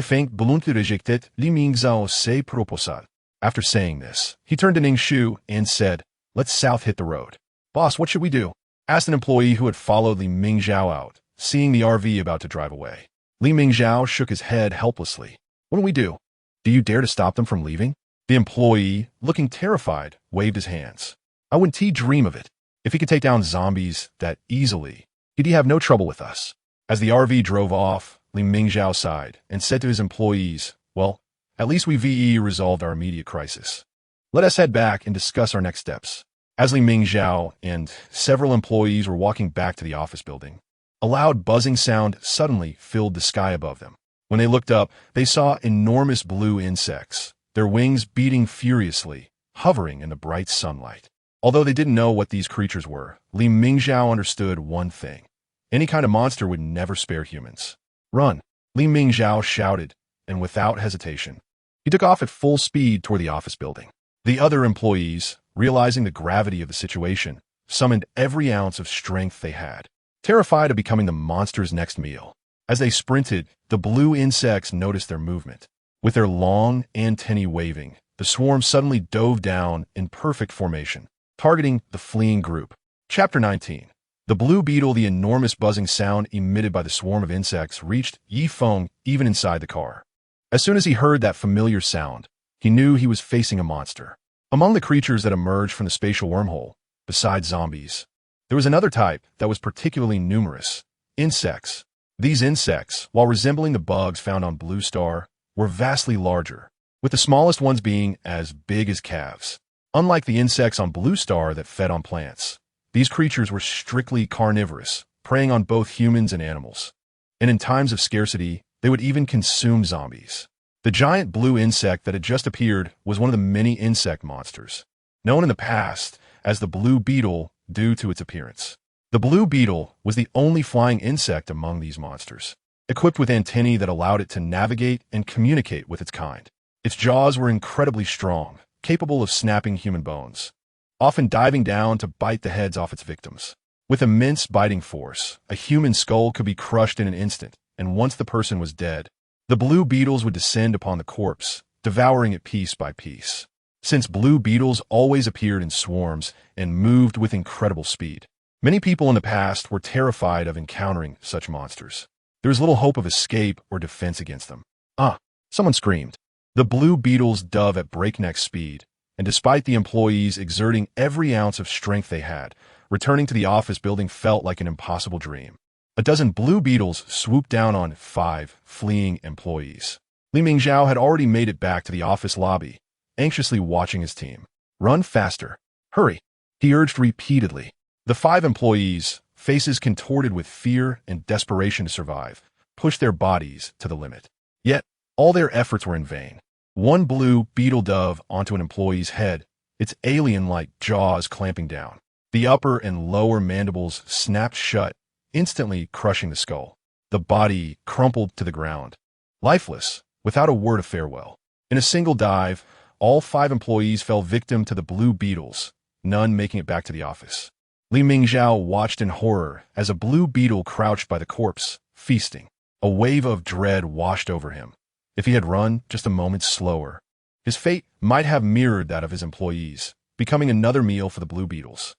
Feng volontiers rejected li mingzao se proposal. After saying this, he turned to Ning Shu and said, "Let's south hit the road." "Boss, what should we do?" asked an employee who had followed Li Mingzhao out, seeing the RV about to drive away. Li Mingzhao shook his head helplessly. "What do we do? Do you dare to stop them from leaving?" The employee, looking terrified, waved his hands. "I wouldn't dream of it. If he could take down zombies that easily, he'd have no trouble with us." As the RV drove off, Li Mingzhao sighed and said to his employees, "Well, at least we resolved our immediate crisis. Let us head back and discuss our next steps." As Li Mingzhao and several employees were walking back to the office building, a loud buzzing sound suddenly filled the sky above them. When they looked up, they saw enormous blue insects, their wings beating furiously, hovering in the bright sunlight. Although they didn't know what these creatures were, Li Mingzhao understood one thing. Any kind of monster would never spare humans. "Run!" Li Mingzhao shouted, and without hesitation, he took off at full speed toward the office building. The other employees, realizing the gravity of the situation, summoned every ounce of strength they had, terrified of becoming the monster's next meal. As they sprinted, the blue insects noticed their movement. With their long antennae waving, the swarm suddenly dove down in perfect formation, targeting the fleeing group. Chapter 19. The blue beetle, the enormous buzzing sound emitted by the swarm of insects, reached Feng even inside the car. As soon as he heard that familiar sound, he knew he was facing a monster. Among the creatures that emerged from the spatial wormhole, besides zombies, there was another type that was particularly numerous: insects. These insects, while resembling the bugs found on Blue Star, were vastly larger, with the smallest ones being as big as calves. Unlike the insects on Blue Star that fed on plants, these creatures were strictly carnivorous, preying on both humans and animals. And in times of scarcity, they would even consume zombies. The giant blue insect that had just appeared was one of the many insect monsters, known in the past as the blue beetle due to its appearance. The blue beetle was the only flying insect among these monsters, equipped with antennae that allowed it to navigate and communicate with its kind. Its jaws were incredibly strong, capable of snapping human bones, often diving down to bite the heads off its victims. With immense biting force, a human skull could be crushed in an instant, and once the person was dead, the blue beetles would descend upon the corpse, devouring it piece by piece. Since blue beetles always appeared in swarms and moved with incredible speed, many people in the past were terrified of encountering such monsters. There was little hope of escape or defense against them. "Ah!" someone screamed. The blue beetles dove at breakneck speed, and despite the employees exerting every ounce of strength they had, returning to the office building felt like an impossible dream. A dozen blue beetles swooped down on 5 fleeing employees. Li Mingzhao had already made it back to the office lobby, anxiously watching his team. "Run faster. Hurry," he urged repeatedly. The 5 employees, faces contorted with fear and desperation to survive, pushed their bodies to the limit. Yet, all their efforts were in vain. One blue beetle dove onto an employee's head, its alien-like jaws clamping down. The upper and lower mandibles snapped shut, instantly crushing the skull. The body crumpled to the ground, lifeless, without a word of farewell. In a single dive, all 5 employees fell victim to the blue beetles, none making it back to the office. Li Mingzhao watched in horror as a blue beetle crouched by the corpse, feasting. A wave of dread washed over him. If he had run just a moment slower, his fate might have mirrored that of his employees, becoming another meal for the blue beetles.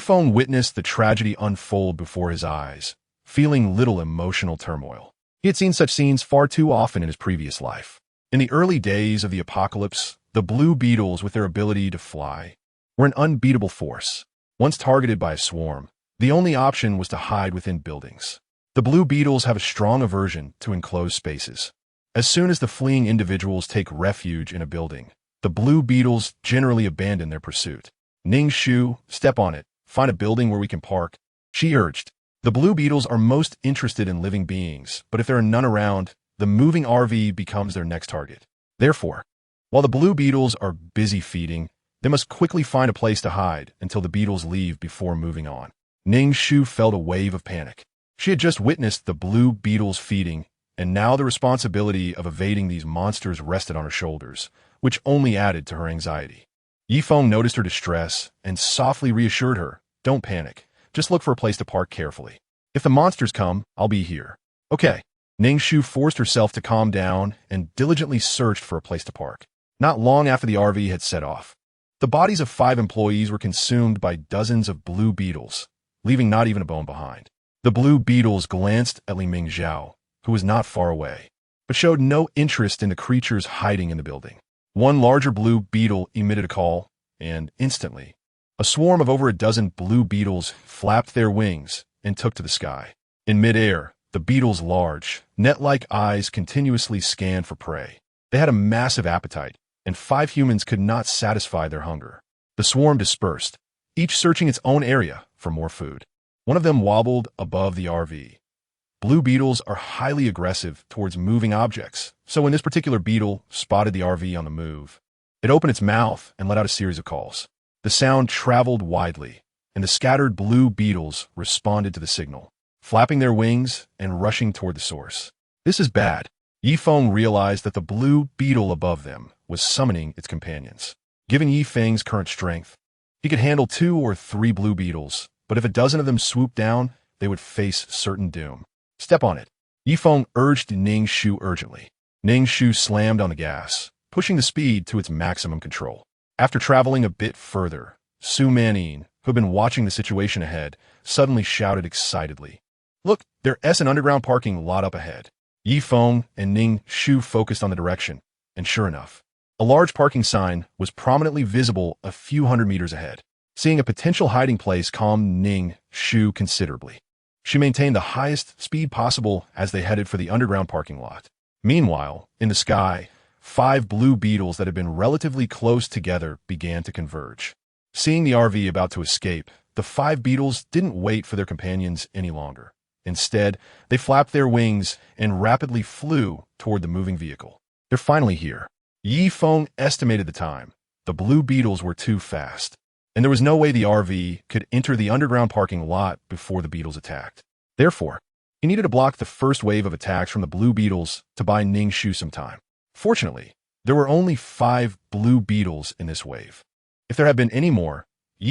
Feng witnessed the tragedy unfold before his eyes, feeling little emotional turmoil. He had seen such scenes far too often in his previous life. In the early days of the apocalypse, The blue beetles, with their ability to fly, were an unbeatable force. Once targeted by a swarm, the only option was to hide within buildings. The blue beetles have a strong aversion to enclosed spaces. As soon as the fleeing individuals take refuge in a building, the blue beetles generally abandon their pursuit. Ning Shu, step on it. Find a building where we can park, she urged. The blue beetles are most interested in living beings, but if there are none around, the moving RV becomes their next target. Therefore, while the blue beetles are busy feeding, they must quickly find a place to hide until the beetles leave before moving on. Ning Shu felt a wave of panic. She had just witnessed the blue beetles feeding, and now the responsibility of evading these monsters rested on her shoulders, which only added to her anxiety. Feng noticed her distress and softly reassured her, "Don't panic. Just look for a place to park carefully. If the monsters come, I'll be here." Okay. Ning Shu forced herself to calm down and diligently searched for a place to park. Not long after the RV had set off, the bodies of 5 employees were consumed by dozens of blue beetles, leaving not even a bone behind. The blue beetles glanced at Li Mingzhao, who was not far away, but showed no interest in the creatures hiding in the building. One larger blue beetle emitted a call, and instantly, a swarm of over a dozen blue beetles flapped their wings and took to the sky. In midair, the beetles' large, net-like eyes continuously scanned for prey. They had a massive appetite, and 5 humans could not satisfy their hunger. The swarm dispersed, each searching its own area for more food. One of them wobbled above the RV. Blue beetles are highly aggressive towards moving objects, so when this particular beetle spotted the RV on the move, it opened its mouth and let out a series of calls. The sound traveled widely, and the scattered blue beetles responded to the signal, flapping their wings and rushing toward the source. This is bad. Feng realized that the blue beetle above them was summoning its companions. Given Feng's current strength, he could handle 2 or 3 blue beetles, but if a dozen of them swooped down, they would face certain doom. Step on it. Feng urged Ning Shu urgently. Ning Shu slammed on the gas, pushing the speed to its maximum control. After traveling a bit further, Su Manin, who had been watching the situation ahead, suddenly shouted excitedly, "Look, there's an underground parking lot up ahead." Feng and Ning Shu focused on the direction, and sure enough, a large parking sign was prominently visible a few hundred meters ahead. Seeing a potential hiding place calmed Ning Shu considerably. She maintained the highest speed possible as they headed for the underground parking lot. Meanwhile, in the sky, 5 blue beetles that had been relatively close together began to converge. Seeing the RV about to escape, the 5 beetles didn't wait for their companions any longer. Instead, they flapped their wings and rapidly flew toward the moving vehicle. They're finally here. Feng estimated the time. The blue beetles were too fast, and there was no way the RV could enter the underground parking lot before the beetles attacked. Therefore, he needed to block the first wave of attacks from the blue beetles to buy Ning Shu some time. Fortunately, there were only 5 blue beetles in this wave. If there had been any more,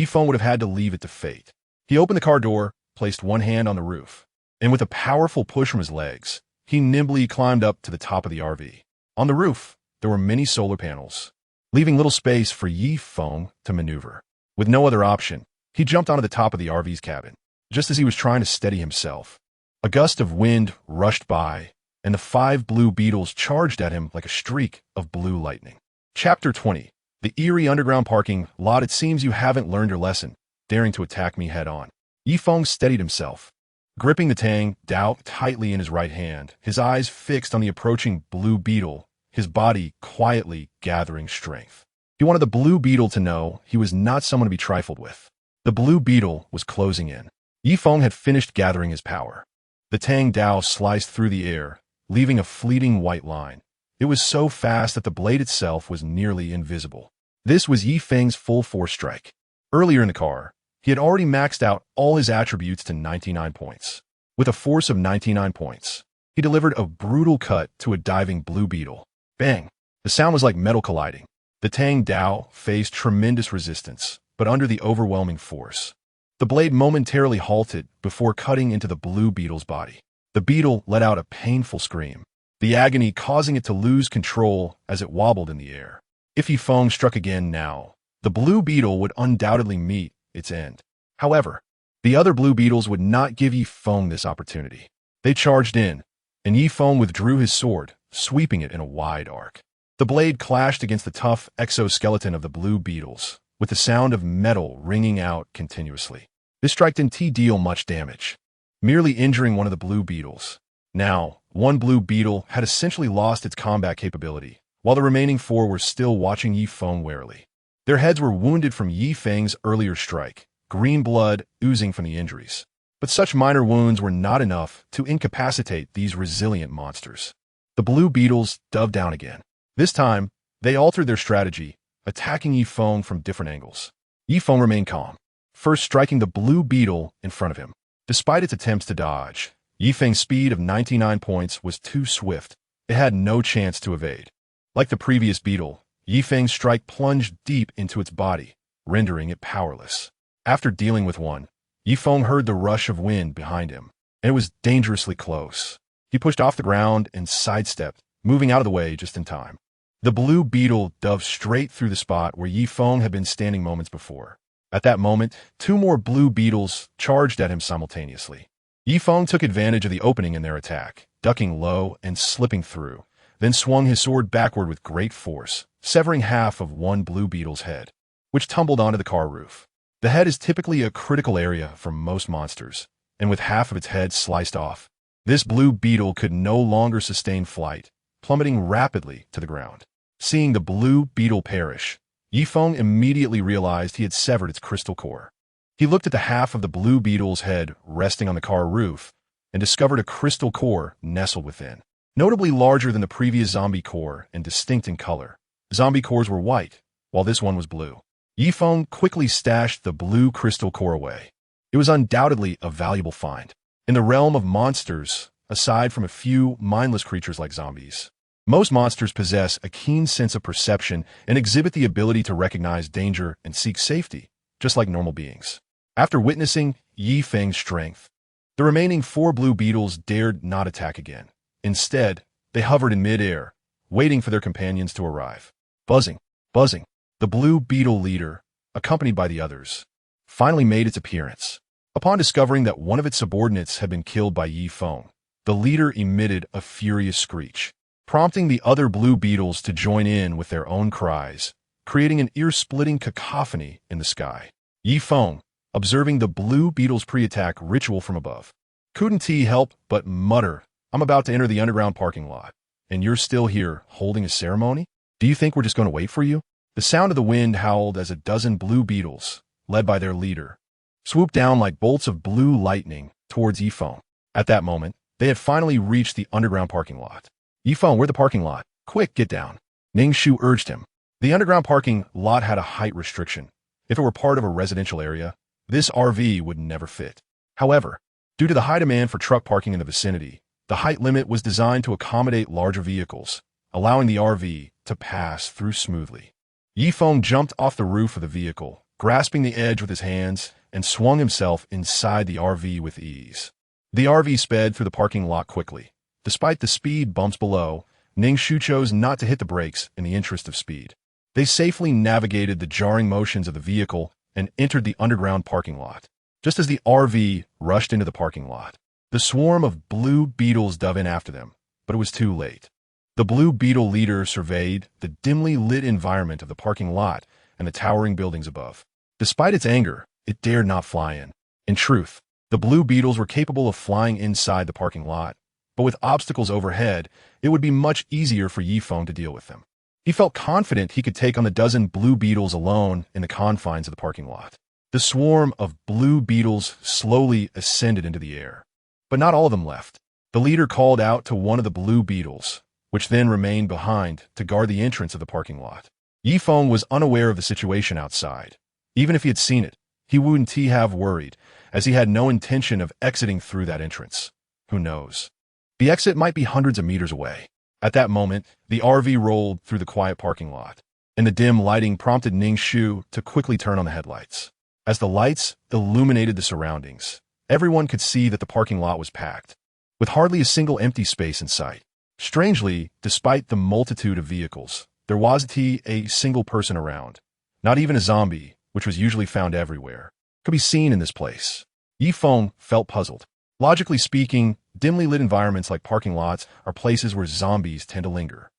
Feng would have had to leave it to fate. He opened the car door, placed one hand on the roof, and with a powerful push from his legs, he nimbly climbed up to the top of the RV. On the roof, there were many solar panels, leaving little space for Feng to maneuver. With no other option, he jumped onto the top of the RV's cabin. Just as he was trying to steady himself, a gust of wind rushed by, and the 5 blue beetles charged at him like a streak of blue lightning. Chapter 20. The eerie underground parking lot. It seems you haven't learned your lesson, daring to attack me head-on. Feng steadied himself, gripping the Tang Dao tightly in his right hand, his eyes fixed on the approaching blue beetle, his body quietly gathering strength. He wanted the blue beetle to know he was not someone to be trifled with. The blue beetle was closing in. Feng had finished gathering his power. The Tang Dao sliced through the air, leaving a fleeting white line. It was so fast that the blade itself was nearly invisible. This was Feng's full force strike. Earlier in the car, he had already maxed out all his attributes to 99 points. With a force of 99 points, he delivered a brutal cut to a diving blue beetle. Bang! The sound was like metal colliding. The Tang Dao faced tremendous resistance, but under the overwhelming force, the blade momentarily halted before cutting into the blue beetle's body. The beetle let out a painful scream, the agony causing it to lose control as it wobbled in the air. If Feng struck again now, the blue beetle would undoubtedly meet its end. However, the other blue beetles would not give Feng this opportunity. They charged in, and Feng withdrew his sword, sweeping it in a wide arc. The blade clashed against the tough exoskeleton of the blue beetles, with the sound of metal ringing out continuously. This strike didn't deal much damage, merely injuring one of the blue beetles. Now, one blue beetle had essentially lost its combat capability, while the remaining four were still watching Yi Feng warily. Their heads were wounded from Yi Feng's earlier strike, green blood oozing from the injuries. But such minor wounds were not enough to incapacitate these resilient monsters. The blue beetles dove down again. This time, they altered their strategy, attacking Yi Feng from different angles. Yi Feng remained calm, first striking the blue beetle in front of him. Despite its attempts to dodge, Yi Feng's speed of 99 points was too swift. It had no chance to evade. Like the previous beetle, Yi Feng's strike plunged deep into its body, rendering it powerless. After dealing with one, Yi Feng heard the rush of wind behind him, and it was dangerously close. He pushed off the ground and sidestepped, moving out of the way just in time. The blue beetle dove straight through the spot where Yi Feng had been standing moments before. At that moment, two more blue beetles charged at him simultaneously. Yi Feng took advantage of the opening in their attack, ducking low and slipping through, then swung his sword backward with great force, severing half of one blue beetle's head, which tumbled onto the car roof. The head is typically a critical area for most monsters, and with half of its head sliced off, this blue beetle could no longer sustain flight, plummeting rapidly to the ground. Seeing the blue beetle perish, Yi Feng immediately realized he had severed its crystal core. He looked at the half of the blue beetle's head resting on the car roof and discovered a crystal core nestled within, notably larger than the previous zombie core and distinct in color. Zombie cores were white, while this one was blue. Yi Feng quickly stashed the blue crystal core away. It was undoubtedly a valuable find. In the realm of monsters, aside from a few mindless creatures like zombies, most monsters possess a keen sense of perception and exhibit the ability to recognize danger and seek safety, just like normal beings. After witnessing Yi Feng's strength, the remaining four blue beetles dared not attack again. Instead, they hovered in mid-air, waiting for their companions to arrive. Buzzing, buzzing. The blue beetle leader, accompanied by the others, finally made its appearance. Upon discovering that one of its subordinates had been killed by Yi Feng, the leader emitted a furious screech, prompting the other blue beetles to join in with their own cries, creating an ear-splitting cacophony in the sky. Yi Feng, observing the blue beetle's pre-attack ritual from above, couldn't he help but mutter, "I'm about to enter the underground parking lot, and you're still here holding a ceremony? Do you think we're just going to wait for you?" The sound of the wind howled as a dozen blue beetles, led by their leader, swooped down like bolts of blue lightning towards Yi Feng. At that moment, they had finally reached the underground parking lot. "Yi Feng, we're the parking lot. Quick, get down," Ning Shu urged him. The underground parking lot had a height restriction. If it were part of a residential area, this RV would never fit. However, due to the high demand for truck parking in the vicinity, the height limit was designed to accommodate larger vehicles, allowing the RV to pass through smoothly. Yi Feng jumped off the roof of the vehicle, grasping the edge with his hands, and swung himself inside the RV with ease. The RV sped through the parking lot quickly. Despite the speed bumps below, Ning Shu chose not to hit the brakes in the interest of speed. They safely navigated the jarring motions of the vehicle and entered the underground parking lot. Just as the RV rushed into the parking lot, the swarm of blue beetles dove in after them, but it was too late. The blue beetle leader surveyed the dimly lit environment of the parking lot and the towering buildings above. Despite its anger, it dared not fly in. In truth, the blue beetles were capable of flying inside the parking lot, but with obstacles overhead, it would be much easier for Yi Feng to deal with them. He felt confident he could take on the dozen blue beetles alone in the confines of the parking lot. The swarm of blue beetles slowly ascended into the air, but not all of them left. The leader called out to one of the blue beetles, which then remained behind to guard the entrance of the parking lot. Yi Feng was unaware of the situation outside. Even if he had seen it, he wouldn't have worried, as he had no intention of exiting through that entrance. Who knows? The exit might be hundreds of meters away. At that moment, the RV rolled through the quiet parking lot, and the dim lighting prompted Ning Shu to quickly turn on the headlights. As the lights illuminated the surroundings, everyone could see that the parking lot was packed, with hardly a single empty space in sight. Strangely, despite the multitude of vehicles, there wasn't a single person around. Not even a zombie, which was usually found everywhere, could be seen in this place. Yi Feng felt puzzled. Logically speaking, dimly lit environments like parking lots are places where zombies tend to linger.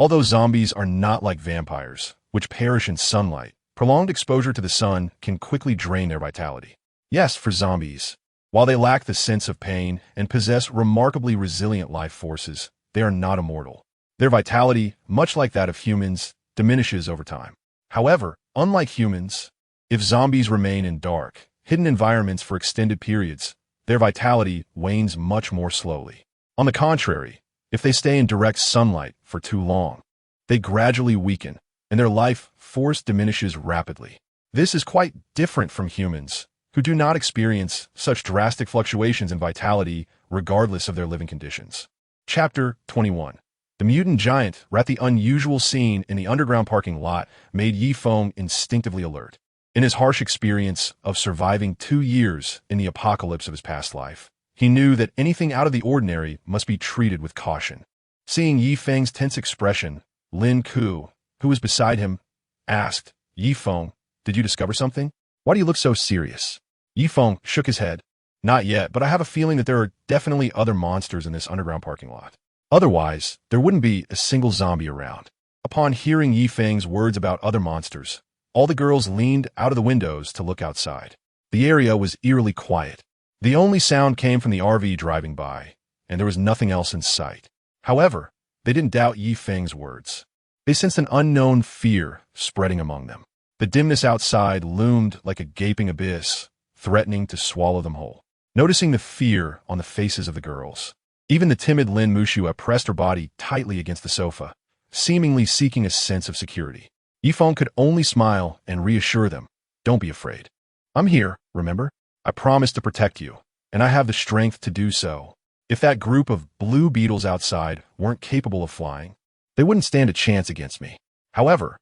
Although zombies are not like vampires, which perish in sunlight, prolonged exposure to the sun can quickly drain their vitality. Yes, for zombies, while they lack the sense of pain and possess remarkably resilient life forces, they are not immortal. Their vitality, much like that of humans, diminishes over time. However, unlike humans, if zombies remain in dark, hidden environments for extended periods, their vitality wanes much more slowly. On the contrary, if they stay in direct sunlight for too long, they gradually weaken, and their life force diminishes rapidly. This is quite different from humans, who do not experience such drastic fluctuations in vitality regardless of their living conditions. Chapter 21. The mutant giant, at the unusual scene in the underground parking lot, made Feng instinctively alert. In his harsh experience of surviving 2 years in the apocalypse of his past life, he knew that anything out of the ordinary must be treated with caution. Seeing Feng's tense expression, Lin Ku, who was beside him, asked, Feng, did you discover something? Why do you look so serious? Feng shook his head. Not yet, but I have a feeling that there are definitely other monsters in this underground parking lot. Otherwise, there wouldn't be a single zombie around. Upon hearing Feng's words about other monsters, all the girls leaned out of the windows to look outside. The area was eerily quiet. The only sound came from the RV driving by, and there was nothing else in sight. However, they didn't doubt Feng's words. They sensed an unknown fear spreading among them. The dimness outside loomed like a gaping abyss, threatening to swallow them whole. Noticing the fear on the faces of the girls, even the timid Lin Mushua pressed her body tightly against the sofa, seemingly seeking a sense of security. Feng could only smile and reassure them, don't be afraid. I'm here, remember? I promised to protect you, and I have the strength to do so. If that group of blue beetles outside weren't capable of flying, they wouldn't stand a chance against me. However,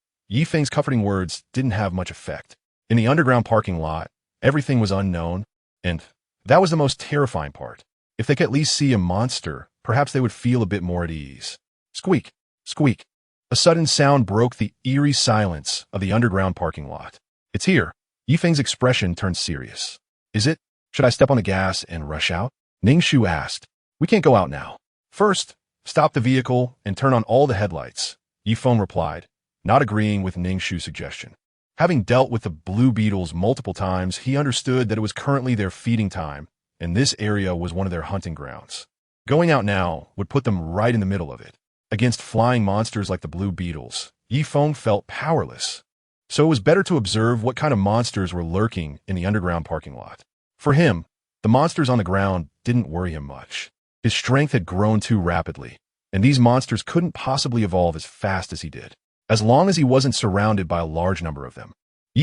Feng's comforting words didn't have much effect. In the underground parking lot, everything was unknown, and that was the most terrifying part. If they could at least see a monster, perhaps they would feel a bit more at ease. Squeak, squeak. A sudden sound broke the eerie silence of the underground parking lot. It's here. Feng's expression turned serious. Is it? Should I step on the gas and rush out? Ningshu asked. We can't go out now. First, stop the vehicle and turn on all the headlights, Feng replied, not agreeing with Ningshu's suggestion. Having dealt with the blue beetles multiple times, he understood that it was currently their feeding time, and this area was one of their hunting grounds. Going out now would put them right in the middle of it. Against flying monsters like the blue beetles, Feng felt powerless. So it was better to observe what kind of monsters were lurking in the underground parking lot. For him, the monsters on the ground didn't worry him much. His strength had grown too rapidly, and these monsters couldn't possibly evolve as fast as he did, as long as he wasn't surrounded by a large number of them.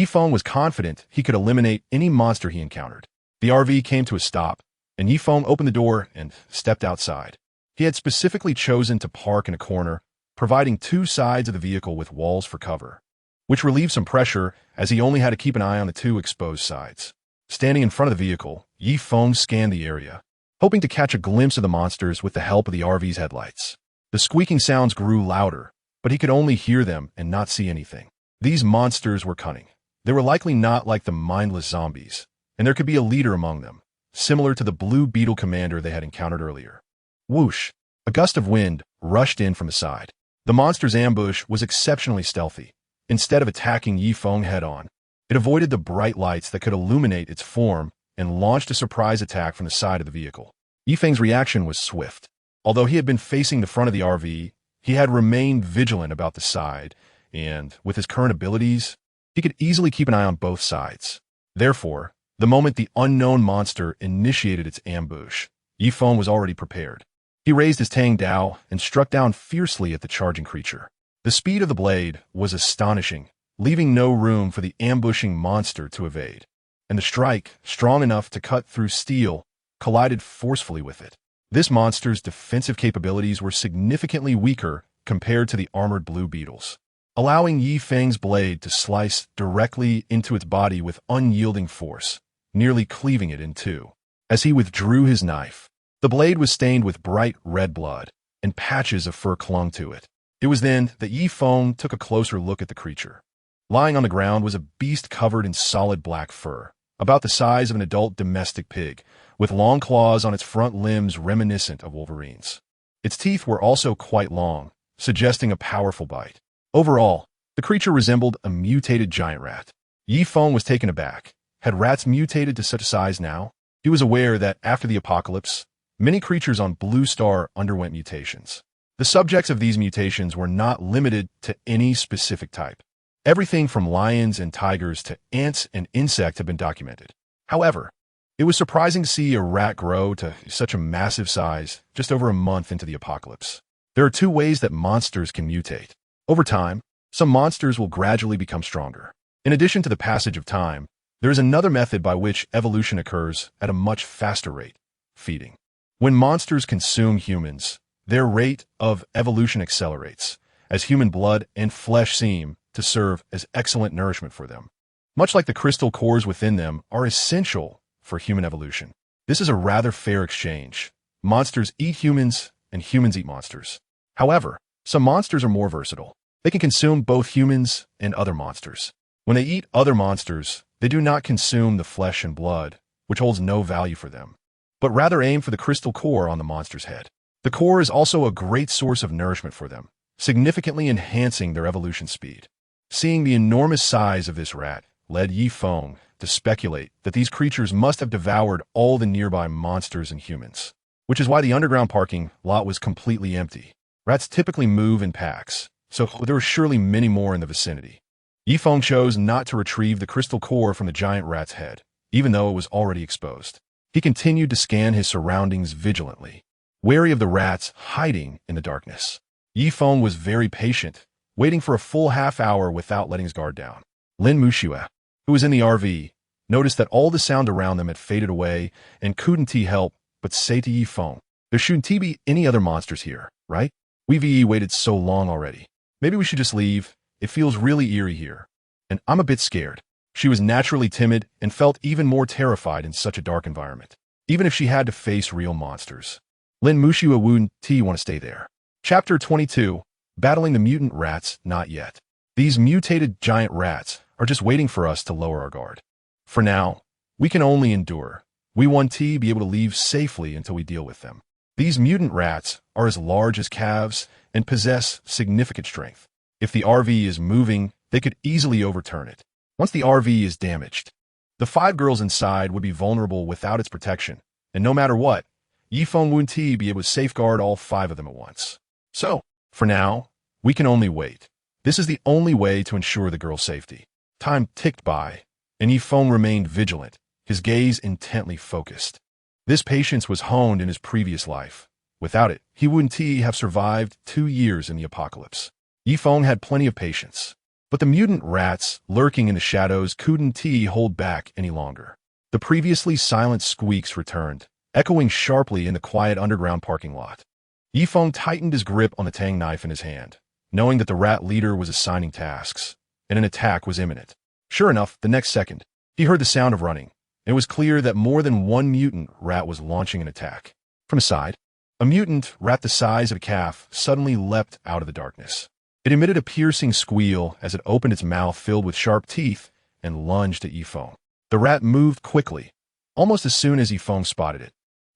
Feng was confident he could eliminate any monster he encountered. The RV came to a stop, and Feng opened the door and stepped outside. He had specifically chosen to park in a corner, providing 2 sides of the vehicle with walls for cover, which relieved some pressure as he only had to keep an eye on the 2 exposed sides. Standing in front of the vehicle, Feng scanned the area, hoping to catch a glimpse of the monsters with the help of the RV's headlights. The squeaking sounds grew louder, but he could only hear them and not see anything. These monsters were cunning. They were likely not like the mindless zombies, and there could be a leader among them, similar to the blue beetle commander they had encountered earlier. Whoosh! A gust of wind rushed in from the side. The monster's ambush was exceptionally stealthy. Instead of attacking Feng head-on, it avoided the bright lights that could illuminate its form and launched a surprise attack from the side of the vehicle. Feng's reaction was swift. Although he had been facing the front of the RV, he had remained vigilant about the side, and, with his current abilities, he could easily keep an eye on both sides. Therefore, the moment the unknown monster initiated its ambush, Feng was already prepared. He raised his Tang Dao and struck down fiercely at the charging creature. The speed of the blade was astonishing, leaving no room for the ambushing monster to evade, and the strike, strong enough to cut through steel, collided forcefully with it. This monster's defensive capabilities were significantly weaker compared to the armored blue beetles, allowing Feng's blade to slice directly into its body with unyielding force, nearly cleaving it in 2. As he withdrew his knife, the blade was stained with bright red blood, and patches of fur clung to it. It was then that Feng took a closer look at the creature. Lying on the ground was a beast covered in solid black fur, about the size of an adult domestic pig, with long claws on its front limbs reminiscent of Wolverine's. Its teeth were also quite long, suggesting a powerful bite. Overall, the creature resembled a mutated giant rat. Yi Feng was taken aback. Had rats mutated to such a size now? He was aware that after the apocalypse, many creatures on Blue Star underwent mutations. The subjects of these mutations were not limited to any specific type. Everything from lions and tigers to ants and insects have been documented. However, it was surprising to see a rat grow to such a massive size just over a month into the apocalypse. There are two ways that monsters can mutate. Over time, some monsters will gradually become stronger. In addition to the passage of time, there is another method by which evolution occurs at a much faster rate: feeding. When monsters consume humans, their rate of evolution accelerates, as human blood and flesh seem to serve as excellent nourishment for them. Much like the crystal cores within them are essential for human evolution. This is a rather fair exchange. Monsters eat humans, and humans eat monsters. However, some monsters are more versatile. They can consume both humans and other monsters. When they eat other monsters, they do not consume the flesh and blood, which holds no value for them, but rather aim for the crystal core on the monster's head. The core is also a great source of nourishment for them, significantly enhancing their evolution speed. Seeing the enormous size of this rat led Yi Feng to speculate that these creatures must have devoured all the nearby monsters and humans, which is why the underground parking lot was completely empty. Rats typically move in packs, so there were surely many more in the vicinity. Yi Feng chose not to retrieve the crystal core from the giant rat's head, even though it was already exposed. He continued to scan his surroundings vigilantly, wary of the rats hiding in the darkness. Yi Feng was very patient, waiting for a full half-hour without letting his guard down. Lin Muxue, who was in the RV, noticed that all the sound around them had faded away and couldn't help but say to Yi Feng, "There shouldn't be any other monsters here, right? We've waited so long already. Maybe we should just leave. It feels really eerie here, and I'm a bit scared." She was naturally timid and felt even more terrified in such a dark environment, even if she had to face real monsters. Lin Muxue wouldn't want to stay there. Chapter 22, Battling the Mutant Rats. Not yet. These mutated giant rats are just waiting for us to lower our guard. For now, we can only endure. We want to be able to leave safely until we deal with them. These mutant rats are as large as calves and possess significant strength. If the RV is moving, they could easily overturn it. Once the RV is damaged, the 5 girls inside would be vulnerable without its protection, and no matter what, Yi Feng wouldn't be able to safeguard all 5 of them at once. So, for now, we can only wait. This is the only way to ensure the girls' safety. Time ticked by, and Yi Feng remained vigilant, his gaze intently focused. This patience was honed in his previous life. Without it, he wouldn't have survived 2 years in the apocalypse. Yi Feng had plenty of patience, but the mutant rats lurking in the shadows couldn't hold back any longer. The previously silent squeaks returned, echoing sharply in the quiet underground parking lot. Yi Feng tightened his grip on the tang knife in his hand, knowing that the rat leader was assigning tasks, and an attack was imminent. Sure enough, the next second, he heard the sound of running. It was clear that more than one mutant rat was launching an attack. From his side, a mutant rat the size of a calf suddenly leapt out of the darkness. It emitted a piercing squeal as it opened its mouth filled with sharp teeth and lunged at Yi Feng. The rat moved quickly, almost as soon as Yi Feng spotted it.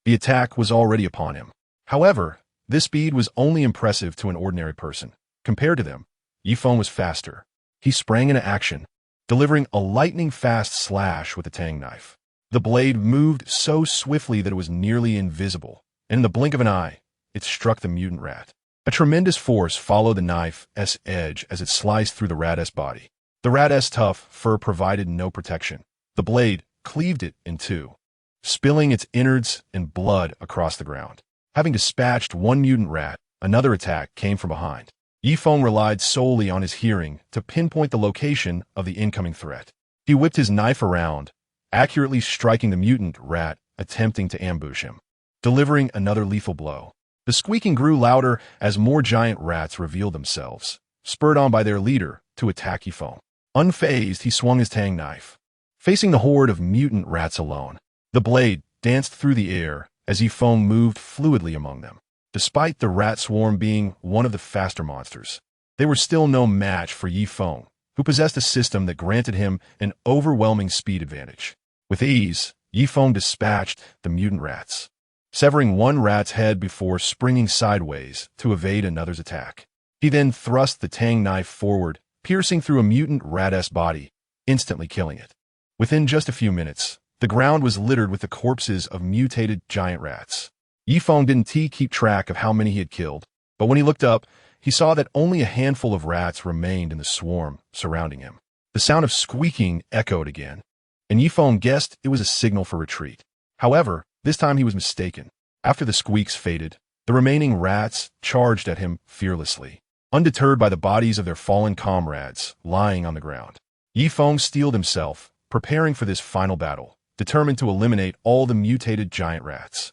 The attack was already upon him. However, this speed was only impressive to an ordinary person. Compared to them, Yi Feng was faster. He sprang into action, delivering a lightning-fast slash with the tang knife. The blade moved so swiftly that it was nearly invisible, and in the blink of an eye, it struck the mutant rat. A tremendous force followed the knife's edge as it sliced through the rat's body. The rat's tough fur provided no protection. The blade cleaved it in two, spilling its innards and blood across the ground. Having dispatched one mutant rat, another attack came from behind. Yi Feng relied solely on his hearing to pinpoint the location of the incoming threat. He whipped his knife around, accurately striking the mutant rat attempting to ambush him, delivering another lethal blow. The squeaking grew louder as more giant rats revealed themselves, spurred on by their leader to attack Yi Feng. Unfazed, he swung his tang knife, facing the horde of mutant rats alone. The blade danced through the air as Yi Feng moved fluidly among them. Despite the rat swarm being one of the faster monsters, they were still no match for Yi Feng, who possessed a system that granted him an overwhelming speed advantage. With ease, Yi Feng dispatched the mutant rats, severing one rat's head before springing sideways to evade another's attack. He then thrust the tang knife forward, piercing through a mutant rat-s body, instantly killing it. Within just a few minutes, the ground was littered with the corpses of mutated giant rats. Yifeng didn't keep track of how many he had killed, but when he looked up, he saw that only a handful of rats remained in the swarm surrounding him. The sound of squeaking echoed again, and Yifeng guessed it was a signal for retreat. However, this time he was mistaken. After the squeaks faded, the remaining rats charged at him fearlessly, undeterred by the bodies of their fallen comrades lying on the ground. Yifeng steeled himself, preparing for this final battle, determined to eliminate all the mutated giant rats.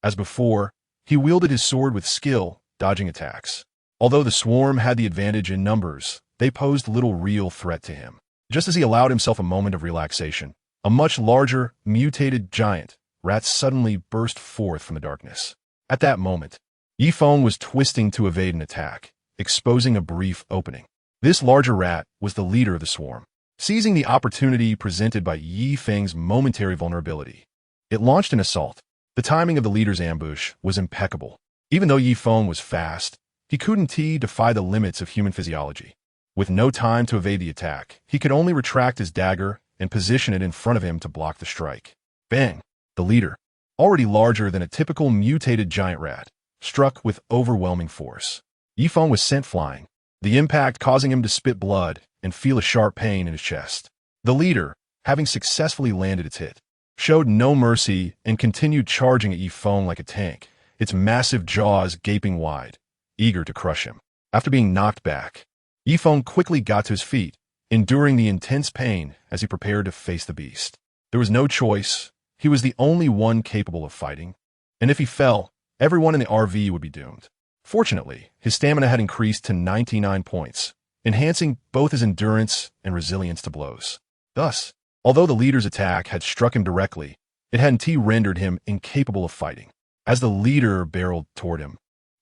As before, he wielded his sword with skill, dodging attacks. Although the swarm had the advantage in numbers, they posed little real threat to him. Just as he allowed himself a moment of relaxation, a much larger, mutated giant rat suddenly burst forth from the darkness. At that moment, Yifeng was twisting to evade an attack, exposing a brief opening. This larger rat was the leader of the swarm. Seizing the opportunity presented by Yifeng's momentary vulnerability, it launched an assault. The timing of the leader's ambush was impeccable. Even though Yifeng was fast, he couldn't defy the limits of human physiology. With no time to evade the attack, he could only retract his dagger and position it in front of him to block the strike. Bang! The leader, already larger than a typical mutated giant rat, struck with overwhelming force. Yifeng was sent flying, the impact causing him to spit blood and feel a sharp pain in his chest. The leader, having successfully landed its hit, showed no mercy and continued charging at Yifeng like a tank, its massive jaws gaping wide, eager to crush him. After being knocked back, Yifeng quickly got to his feet, enduring the intense pain as he prepared to face the beast. There was no choice. He was the only one capable of fighting, and if he fell, everyone in the RV would be doomed. Fortunately, his stamina had increased to 99 points, enhancing both his endurance and resilience to blows. Thus, although the leader's attack had struck him directly, it hadn't rendered him incapable of fighting. As the leader barreled toward him,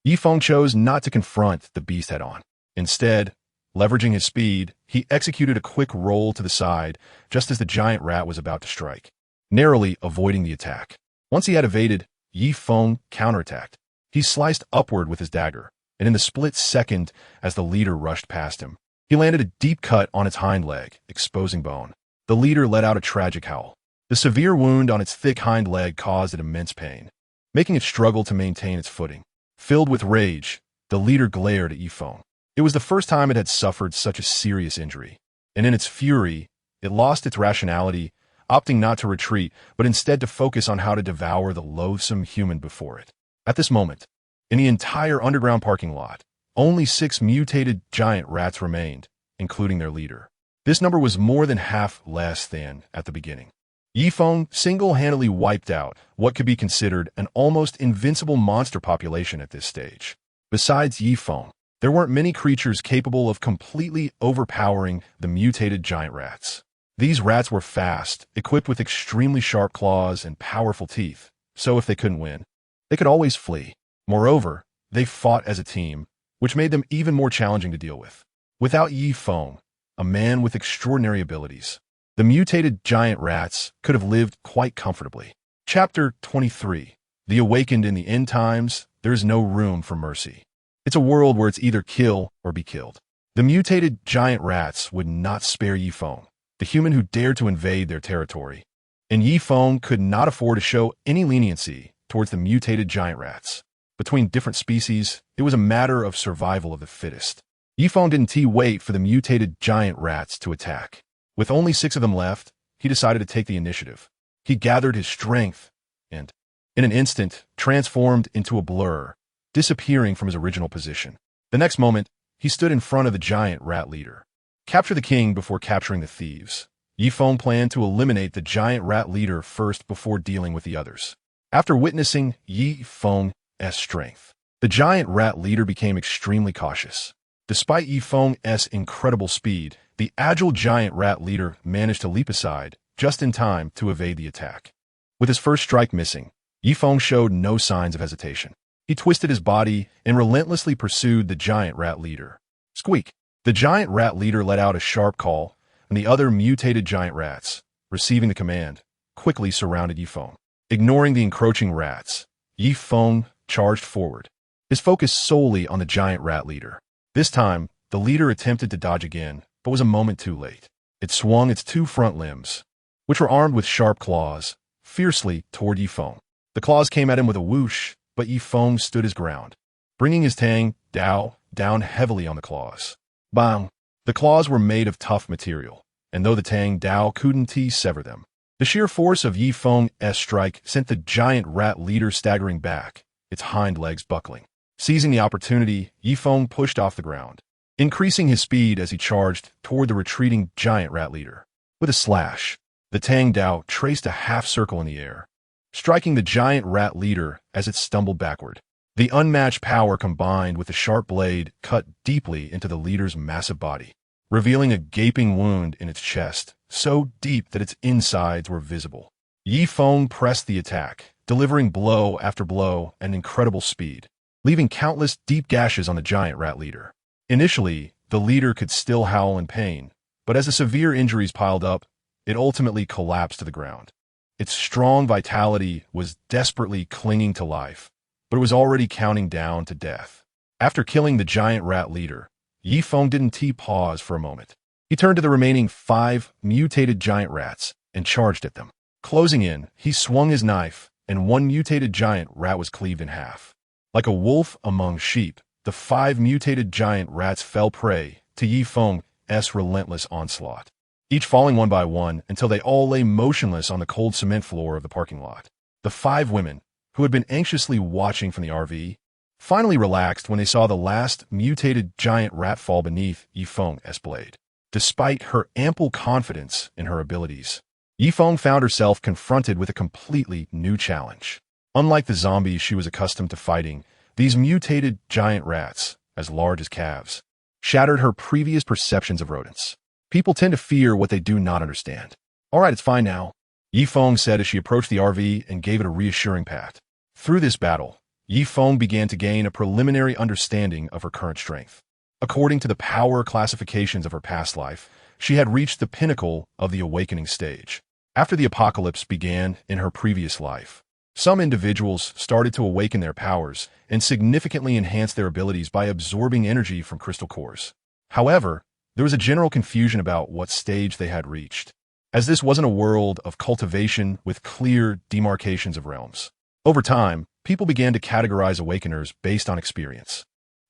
Yifeng chose not to confront the beast head-on. Instead, leveraging his speed, he executed a quick roll to the side just as the giant rat was about to strike, narrowly avoiding the attack. Once he had evaded, Yifeng counterattacked. He sliced upward with his dagger, and in the split second as the leader rushed past him, he landed a deep cut on its hind leg, exposing bone. The leader let out a tragic howl. The severe wound on its thick hind leg caused it immense pain, making it struggle to maintain its footing. Filled with rage, the leader glared at Yifeng. It was the first time it had suffered such a serious injury, and in its fury, it lost its rationality, opting not to retreat, but instead to focus on how to devour the loathsome human before it. At this moment, in the entire underground parking lot, only 6 mutated giant rats remained, including their leader. This number was more than half less than at the beginning. Yifeng single-handedly wiped out what could be considered an almost invincible monster population at this stage. Besides Yifeng, there weren't many creatures capable of completely overpowering the mutated giant rats. These rats were fast, equipped with extremely sharp claws and powerful teeth, so if they couldn't win, they could always flee. Moreover, they fought as a team, which made them even more challenging to deal with. Without Yifeng, a man with extraordinary abilities, the mutated giant rats could have lived quite comfortably. Chapter 23. The Awakened. In the end times, there is no room for mercy. It's a world where it's either kill or be killed. The mutated giant rats would not spare Yifeng, the human who dared to invade their territory, and Yifeng could not afford to show any leniency towards the mutated giant rats. Between different species, it was a matter of survival of the fittest. Yifeng didn't wait for the mutated giant rats to attack. With only 6 of them left, he decided to take the initiative. He gathered his strength and, in an instant, transformed into a blur, disappearing from his original position. The next moment, he stood in front of the giant rat leader. Capture the king before capturing the thieves. Yifeng planned to eliminate the giant rat leader first before dealing with the others. After witnessing Yifeng's strength, the giant rat leader became extremely cautious. Despite Yifeng's incredible speed, the agile giant rat leader managed to leap aside just in time to evade the attack. With his first strike missing, Yifeng showed no signs of hesitation. He twisted his body and relentlessly pursued the giant rat leader. Squeak! The giant rat leader let out a sharp call, and the other mutated giant rats, receiving the command, quickly surrounded Yifeng. Ignoring the encroaching rats, Yifeng charged forward, his focus solely on the giant rat leader. This time, the leader attempted to dodge again, but was a moment too late. It swung its two front limbs, which were armed with sharp claws, fiercely toward Yifeng. The claws came at him with a whoosh, but Yifeng stood his ground, bringing his Tang, Dao, down heavily on the claws. Bang! The claws were made of tough material, and though the Tang Dao couldn't sever them, the sheer force of Yifeng's strike sent the giant rat leader staggering back, its hind legs buckling. Seizing the opportunity, Yifeng pushed off the ground, increasing his speed as he charged toward the retreating giant rat leader. With a slash, the Tang Dao traced a half-circle in the air, striking the giant rat leader as it stumbled backward. The unmatched power combined with the sharp blade cut deeply into the leader's massive body, revealing a gaping wound in its chest, so deep that its insides were visible. Yifeng pressed the attack, delivering blow after blow at incredible speed, leaving countless deep gashes on the giant rat leader. Initially, the leader could still howl in pain, but as the severe injuries piled up, it ultimately collapsed to the ground. Its strong vitality was desperately clinging to life, but it was already counting down to death. After killing the giant rat leader, Yifeng didn't pause for a moment. He turned to the remaining 5 mutated giant rats and charged at them. Closing in, he swung his knife, and one mutated giant rat was cleaved in half. Like a wolf among sheep, the 5 mutated giant rats fell prey to Yifeng's relentless onslaught, each falling one by one until they all lay motionless on the cold cement floor of the parking lot. The 5 women, who had been anxiously watching from the RV, finally relaxed when they saw the last mutated giant rat fall beneath Yifeng's blade. Despite her ample confidence in her abilities, Yifeng found herself confronted with a completely new challenge. Unlike the zombies she was accustomed to fighting, these mutated giant rats, as large as calves, shattered her previous perceptions of rodents. People tend to fear what they do not understand. "All right, it's fine now," Yifeng said as she approached the RV and gave it a reassuring pat. Through this battle, Yifeng began to gain a preliminary understanding of her current strength. According to the power classifications of her past life, she had reached the pinnacle of the awakening stage. After the apocalypse began in her previous life, some individuals started to awaken their powers and significantly enhance their abilities by absorbing energy from crystal cores. However, there was a general confusion about what stage they had reached, as this wasn't a world of cultivation with clear demarcations of realms. Over time, people began to categorize awakeners based on experience.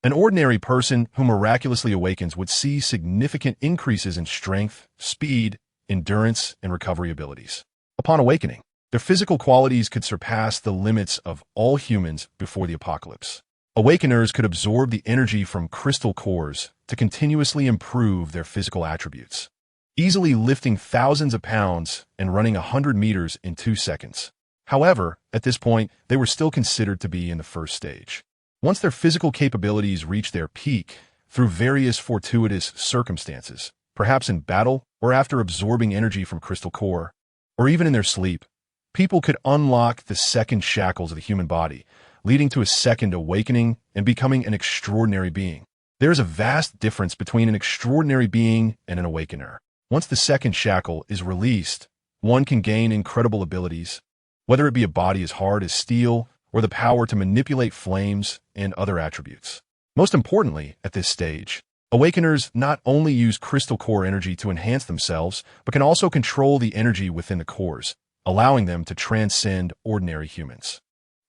An ordinary person who miraculously awakens would see significant increases in strength, speed, endurance, and recovery abilities. Upon awakening, their physical qualities could surpass the limits of all humans before the apocalypse. Awakeners could absorb the energy from crystal cores to continuously improve their physical attributes, easily lifting thousands of pounds and running 100 meters in 2 seconds. However, at this point, they were still considered to be in the first stage. Once their physical capabilities reached their peak, through various fortuitous circumstances, perhaps in battle or after absorbing energy from crystal core, or even in their sleep, people could unlock the second shackles of the human body, leading to a second awakening and becoming an extraordinary being. There is a vast difference between an extraordinary being and an awakener. Once the second shackle is released, one can gain incredible abilities, whether it be a body as hard as steel or the power to manipulate flames and other attributes. Most importantly, at this stage, awakeners not only use crystal core energy to enhance themselves, but can also control the energy within the cores, allowing them to transcend ordinary humans.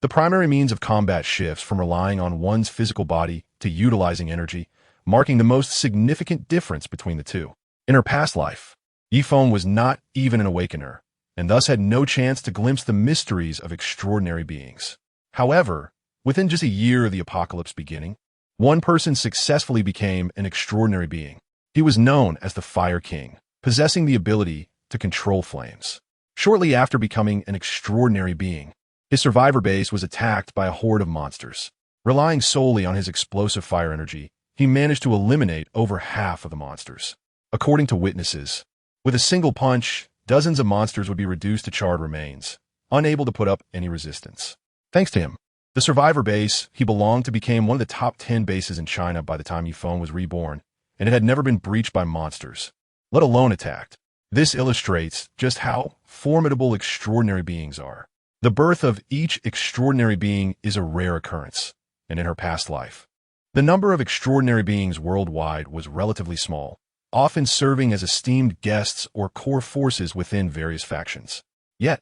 The primary means of combat shifts from relying on one's physical body to utilizing energy, marking the most significant difference between the two. In her past life, Yifeng was not even an awakener, and thus had no chance to glimpse the mysteries of extraordinary beings. However, within just a year of the apocalypse beginning, one person successfully became an extraordinary being. He was known as the Fire King, possessing the ability to control flames. Shortly after becoming an extraordinary being, his survivor base was attacked by a horde of monsters. Relying solely on his explosive fire energy, he managed to eliminate over half of the monsters. According to witnesses, with a single punch, dozens of monsters would be reduced to charred remains, unable to put up any resistance. Thanks to him, the survivor base he belonged to became one of the top 10 bases in China by the time Feng was reborn, and it had never been breached by monsters, let alone attacked. This illustrates just how formidable extraordinary beings are. The birth of each extraordinary being is a rare occurrence, and in her past life, The number of extraordinary beings worldwide was relatively small, often serving as esteemed guests or core forces within various factions. Yet,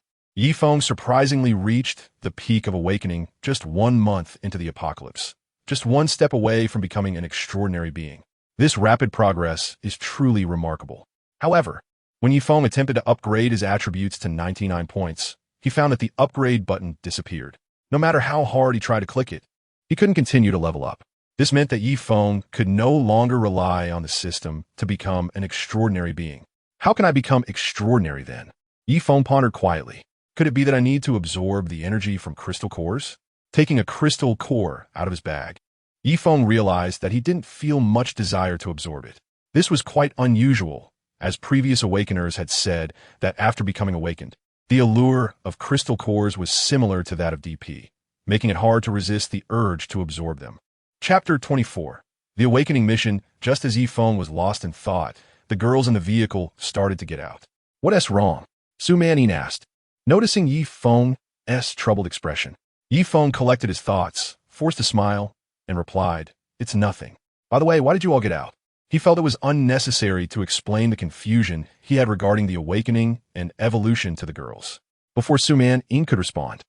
Feng surprisingly reached the peak of awakening just 1 month into the apocalypse, just one step away from becoming an extraordinary being. This rapid progress is truly remarkable. However, when Feng attempted to upgrade his attributes to 99 points, he found that the upgrade button disappeared. No matter how hard he tried to click it, he couldn't continue to level up. This meant that Feng could no longer rely on the system to become an extraordinary being. How can I become extraordinary then? Feng pondered quietly. Could it be that I need to absorb the energy from crystal cores? Taking a crystal core out of his bag, Feng realized that he didn't feel much desire to absorb it. This was quite unusual, as previous awakeners had said that after becoming awakened, the allure of crystal cores was similar to that of DP, making it hard to resist the urge to absorb them. Chapter 24. The Awakening Mission. Just as Feng was lost in thought, the girls in the vehicle started to get out. "What's wrong?" Su Manning asked. Noticing Feng's troubled expression, Feng collected his thoughts, forced a smile, and replied, "It's nothing. By the way, why did you all get out?" He felt it was unnecessary to explain the confusion he had regarding the awakening and evolution to the girls. Before Su Manning could respond,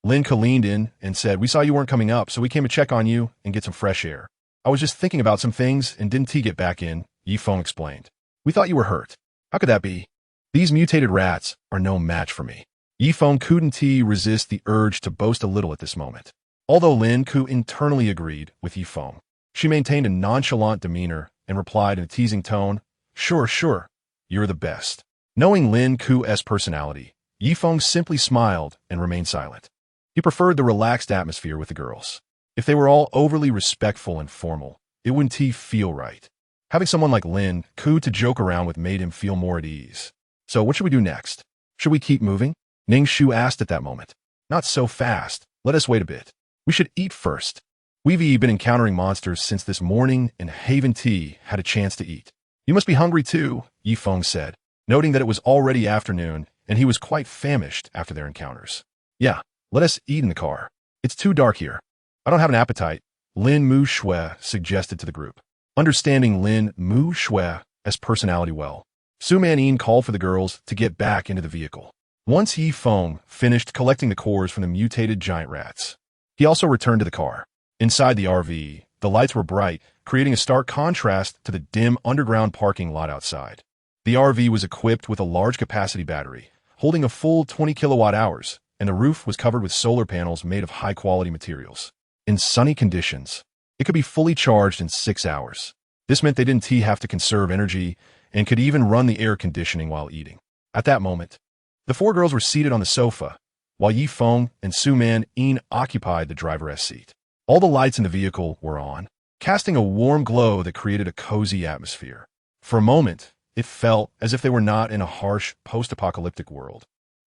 Lin Ke leaned in and said, "We saw you weren't coming up, so we came to check on you and get some fresh air. I was just thinking about some things and didn't get back in," Feng explained. "We thought you were hurt." "How could that be? These mutated rats are no match for me." Feng couldn't resist the urge to boast a little at this moment. Although Lin Ke internally agreed with Feng, she maintained a nonchalant demeanor and replied in a teasing tone, Sure, you're the best." Knowing Lin Ke's personality, Feng simply smiled and remained silent. He preferred the relaxed atmosphere with the girls. If they were all overly respectful and formal, it wouldn't feel right. Having someone like Lin Ke to joke around with made him feel more at ease. "So what should we do next? Should we keep moving?" Ning Shu asked at that moment. "Not so fast. Let us wait a bit. We should eat first. We've been encountering monsters since this morning, and Haven Tea had a chance to eat." "You must be hungry too," Feng said, noting that it was already afternoon and he was quite famished after their encounters. "Yeah, let us eat in the car. It's too dark here." "I don't have an appetite," Lin Mu Shui suggested to the group. Understanding Lin Mu Shui's personality well, Su Manning called for the girls to get back into the vehicle. Once Feng finished collecting the cores from the mutated giant rats, he also returned to the car. Inside the RV, the lights were bright, creating a stark contrast to the dim underground parking lot outside. The RV was equipped with a large capacity battery, holding a full 20 kilowatt hours, and the roof was covered with solar panels made of high-quality materials. In sunny conditions, it could be fully charged in 6 hours. This meant they didn't have to conserve energy and could even run the air conditioning while eating. At that moment, the 4 girls were seated on the sofa, while Feng and Su Manning occupied the driver's seat. All the lights in the vehicle were on, casting a warm glow that created a cozy atmosphere. For a moment, it felt as if they were not in a harsh, post-apocalyptic world,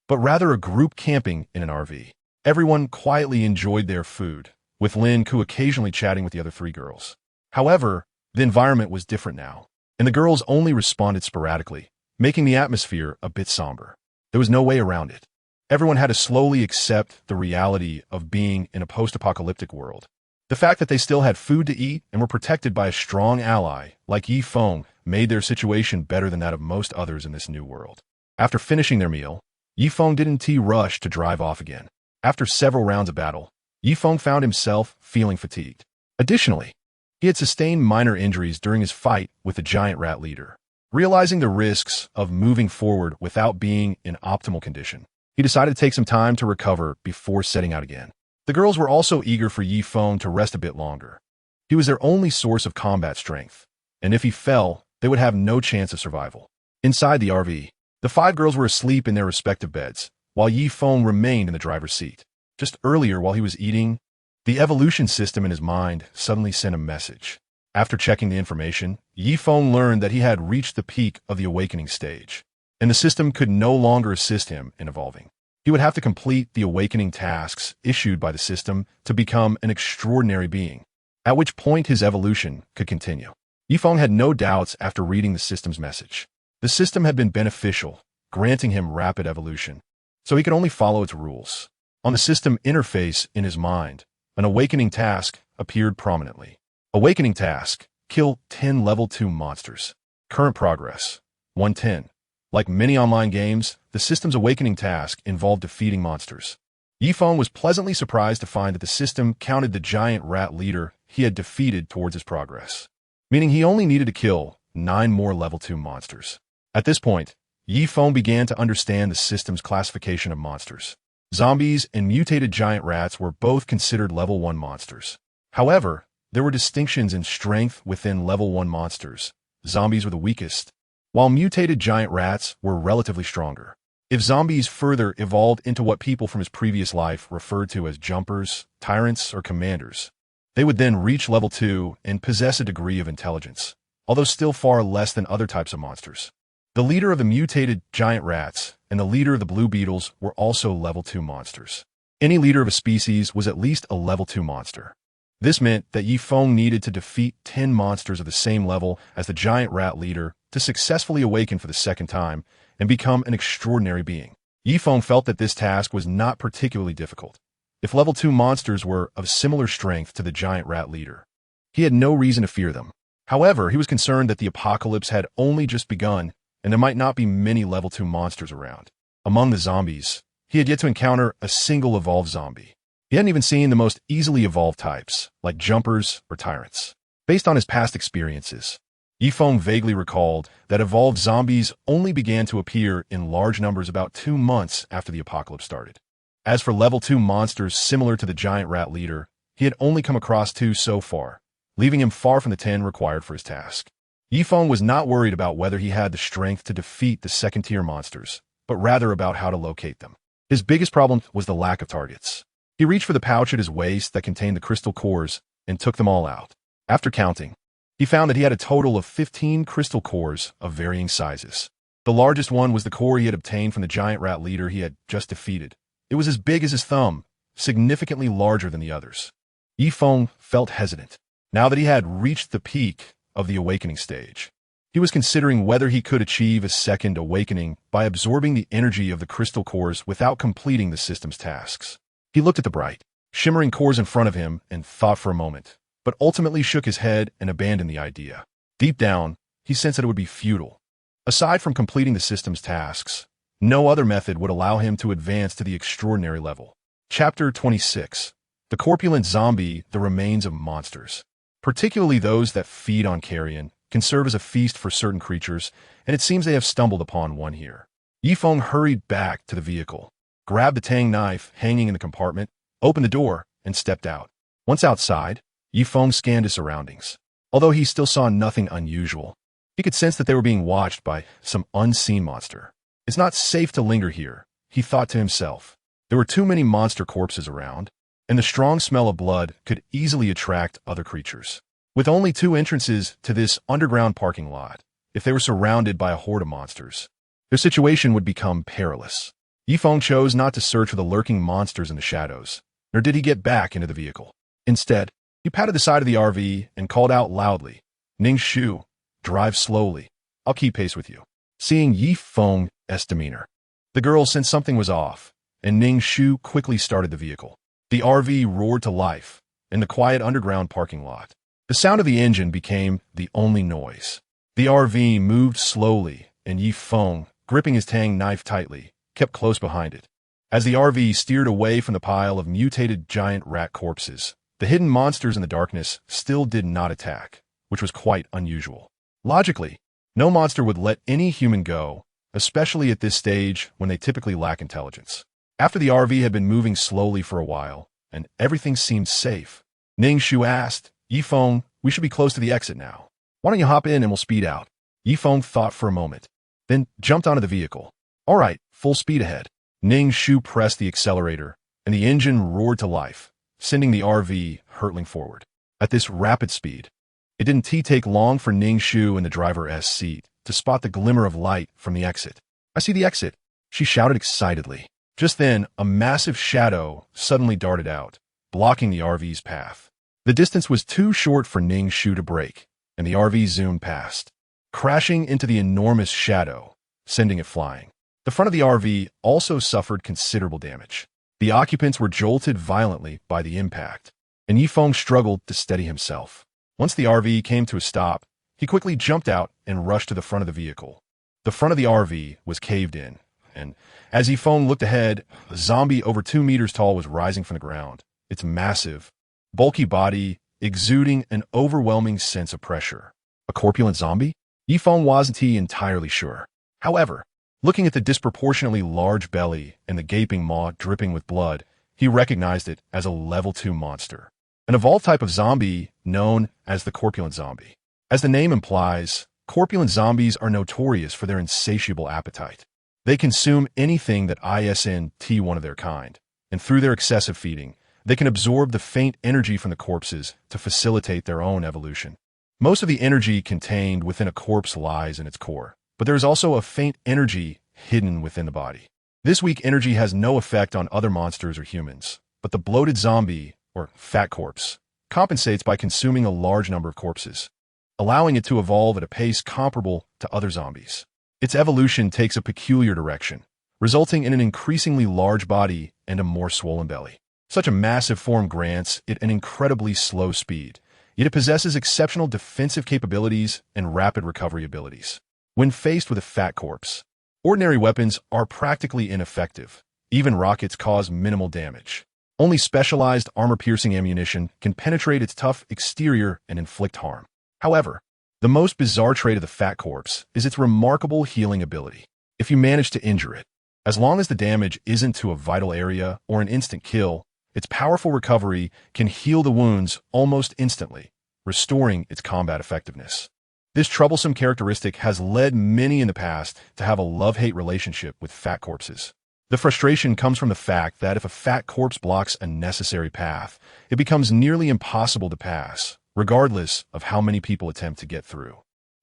but rather a group camping in an RV. Everyone quietly enjoyed their food, with Lin Ke occasionally chatting with the other 3 girls. However, the environment was different now, and the girls only responded sporadically, making the atmosphere a bit somber. There was no way around it. Everyone had to slowly accept the reality of being in a post-apocalyptic world. The fact that they still had food to eat and were protected by a strong ally like Feng made their situation better than that of most others in this new world. After finishing their meal, Feng didn't rush to drive off again. After several rounds of battle, Feng found himself feeling fatigued. Additionally, he had sustained minor injuries during his fight with the giant rat leader. Realizing the risks of moving forward without being in optimal condition, he decided to take some time to recover before setting out again. The girls were also eager for Feng to rest a bit longer. He was their only source of combat strength, and if he fell, they would have no chance of survival. Inside the RV, the 5 girls were asleep in their respective beds, while Feng remained in the driver's seat. Just earlier, while he was eating, the evolution system in his mind suddenly sent a message. After checking the information, Feng learned that he had reached the peak of the awakening stage, and the system could no longer assist him in evolving. He would have to complete the awakening tasks issued by the system to become an extraordinary being, at which point his evolution could continue. Feng had no doubts after reading the system's message. The system had been beneficial, granting him rapid evolution, so he could only follow its rules. On the system interface in his mind, an awakening task appeared prominently. Awakening task: kill 10 level 2 monsters. Current progress: 110. Like many online games, the system's awakening task involved defeating monsters. Yifeng was pleasantly surprised to find that the system counted the giant rat leader he had defeated towards his progress, meaning he only needed to kill 9 more level 2 monsters. At this point, Yifeng began to understand the system's classification of monsters. Zombies and mutated giant rats were both considered level 1 monsters. However, there were distinctions in strength within level 1 monsters. Zombies were the weakest, while mutated giant rats were relatively stronger. If zombies further evolved into what people from his previous life referred to as jumpers, tyrants, or commanders, they would then reach level 2 and possess a degree of intelligence, although still far less than other types of monsters. The leader of the mutated giant rats and the leader of the blue beetles were also level 2 monsters. Any leader of a species was at least a level 2 monster. This meant that Yifeng needed to defeat 10 monsters of the same level as the giant rat leader to successfully awaken for the second time and become an extraordinary being. Yifeng felt that this task was not particularly difficult. If level 2 monsters were of similar strength to the giant rat leader, he had no reason to fear them. However, he was concerned that the apocalypse had only just begun and there might not be many level 2 monsters around. Among the zombies, he had yet to encounter a single evolved zombie. He hadn't even seen the most easily evolved types, like jumpers or tyrants. Based on his past experiences, Yifeng vaguely recalled that evolved zombies only began to appear in large numbers about 2 months after the apocalypse started. As for level 2 monsters similar to the giant rat leader, he had only come across 2 so far, leaving him far from the 10 required for his task. Yifeng was not worried about whether he had the strength to defeat the second-tier monsters, but rather about how to locate them. His biggest problem was the lack of targets. He reached for the pouch at his waist that contained the crystal cores and took them all out. After counting, he found that he had a total of 15 crystal cores of varying sizes. The largest one was the core he had obtained from the giant rat leader he had just defeated. It was as big as his thumb, significantly larger than the others. Yifeng felt hesitant. Now that he had reached the peak of the awakening stage, he was considering whether he could achieve a second awakening by absorbing the energy of the crystal cores without completing the system's tasks. He looked at the bright, shimmering cores in front of him and thought for a moment, but ultimately shook his head and abandoned the idea. Deep down, he sensed that it would be futile. Aside from completing the system's tasks, no other method would allow him to advance to the extraordinary level. Chapter 26. The Corpulent Zombie, the Remains of Monsters. Particularly those that feed on carrion, can serve as a feast for certain creatures, and it seems they have stumbled upon one here. Yifeng hurried back to the vehicle, grabbed the tang knife hanging in the compartment, opened the door, and stepped out. Once outside, Yifeng scanned his surroundings. Although he still saw nothing unusual, he could sense that they were being watched by some unseen monster. It's not safe to linger here, he thought to himself. There were too many monster corpses around, and the strong smell of blood could easily attract other creatures. With only 2 entrances to this underground parking lot, if they were surrounded by a horde of monsters, their situation would become perilous. Yifeng chose not to search for the lurking monsters in the shadows, nor did he get back into the vehicle. Instead, he patted the side of the RV and called out loudly, "Ning Shu, drive slowly. I'll keep pace with you." Seeing Yifeng's demeanor, the girl sensed something was off, and Ning Shu quickly started the vehicle. The RV roared to life in the quiet underground parking lot. The sound of the engine became the only noise. The RV moved slowly, and Yifeng, gripping his tang knife tightly, kept close behind it. As the RV steered away from the pile of mutated giant rat corpses, the hidden monsters in the darkness still did not attack, which was quite unusual. Logically, no monster would let any human go, especially at this stage when they typically lack intelligence. After the RV had been moving slowly for a while, and everything seemed safe, Ning Shu asked, "Yifeng, we should be close to the exit now. Why don't you hop in and we'll speed out?" Yifeng thought for a moment, then jumped onto the vehicle. "All right, full speed ahead." Ning Shu pressed the accelerator, and the engine roared to life, sending the RV hurtling forward. At this rapid speed, it didn't take long for Ning Shu in the driver's seat to spot the glimmer of light from the exit. "I see the exit," she shouted excitedly. Just then, a massive shadow suddenly darted out, blocking the RV's path. The distance was too short for Ning Shu to brake, and the RV zoomed past, crashing into the enormous shadow, sending it flying. The front of the RV also suffered considerable damage. The occupants were jolted violently by the impact, and Yifeng struggled to steady himself. Once the RV came to a stop, he quickly jumped out and rushed to the front of the vehicle. The front of the RV was caved in, and as Feng looked ahead, a zombie over 2 meters tall was rising from the ground, its massive, bulky body exuding an overwhelming sense of pressure. A corpulent zombie? Feng wasn't entirely sure. However, looking at the disproportionately large belly and the gaping maw dripping with blood, he recognized it as a level 2 monster. An evolved type of zombie known as the corpulent zombie. As the name implies, corpulent zombies are notorious for their insatiable appetite. They consume anything that isn't one of their kind, and through their excessive feeding, they can absorb the faint energy from the corpses to facilitate their own evolution. Most of the energy contained within a corpse lies in its core, but there is also a faint energy hidden within the body. This weak energy has no effect on other monsters or humans, but the bloated zombie, or fat corpse, compensates by consuming a large number of corpses, allowing it to evolve at a pace comparable to other zombies. Its evolution takes a peculiar direction, resulting in an increasingly large body and a more swollen belly. Such a massive form grants it an incredibly slow speed, yet it possesses exceptional defensive capabilities and rapid recovery abilities. When faced with a fat corpse, ordinary weapons are practically ineffective. Even rockets cause minimal damage. Only specialized armor-piercing ammunition can penetrate its tough exterior and inflict harm. However, the most bizarre trait of the fat corpse is its remarkable healing ability. If you manage to injure it, as long as the damage isn't to a vital area or an instant kill, its powerful recovery can heal the wounds almost instantly, restoring its combat effectiveness. This troublesome characteristic has led many in the past to have a love-hate relationship with fat corpses. The frustration comes from the fact that if a fat corpse blocks a necessary path, it becomes nearly impossible to pass, regardless of how many people attempt to get through.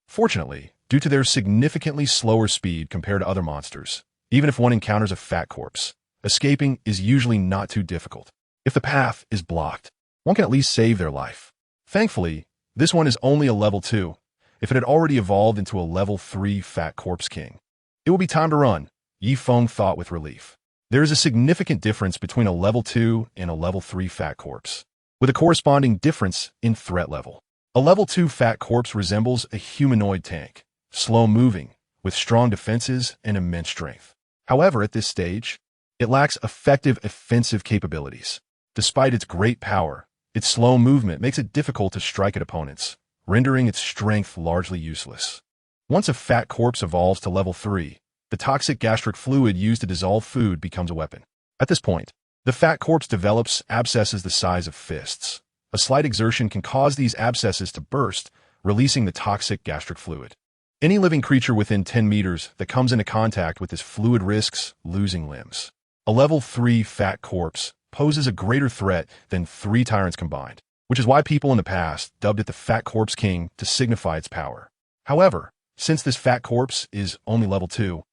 Fortunately, due to their significantly slower speed compared to other monsters, even if one encounters a fat corpse, escaping is usually not too difficult. If the path is blocked, one can at least save their life. Thankfully, this one is only a level 2. If it had already evolved into a level 3 fat corpse king, it will be time to run, Feng thought with relief. There is a significant difference between a level 2 and a level 3 fat corpse, with a corresponding difference in threat level. A level 2 fat corpse resembles a humanoid tank, slow-moving, with strong defenses and immense strength. However, at this stage, it lacks effective offensive capabilities. Despite its great power, its slow movement makes it difficult to strike at opponents, rendering its strength largely useless. Once a fat corpse evolves to level 3, the toxic gastric fluid used to dissolve food becomes a weapon. At this point, the fat corpse develops abscesses the size of fists. A slight exertion can cause these abscesses to burst, releasing the toxic gastric fluid. Any living creature within 10 meters that comes into contact with this fluid risks losing limbs. A level 3 fat corpse poses a greater threat than 3 tyrants combined, which is why people in the past dubbed it the Fat Corpse King to signify its power. However, since this fat corpse is only level 2,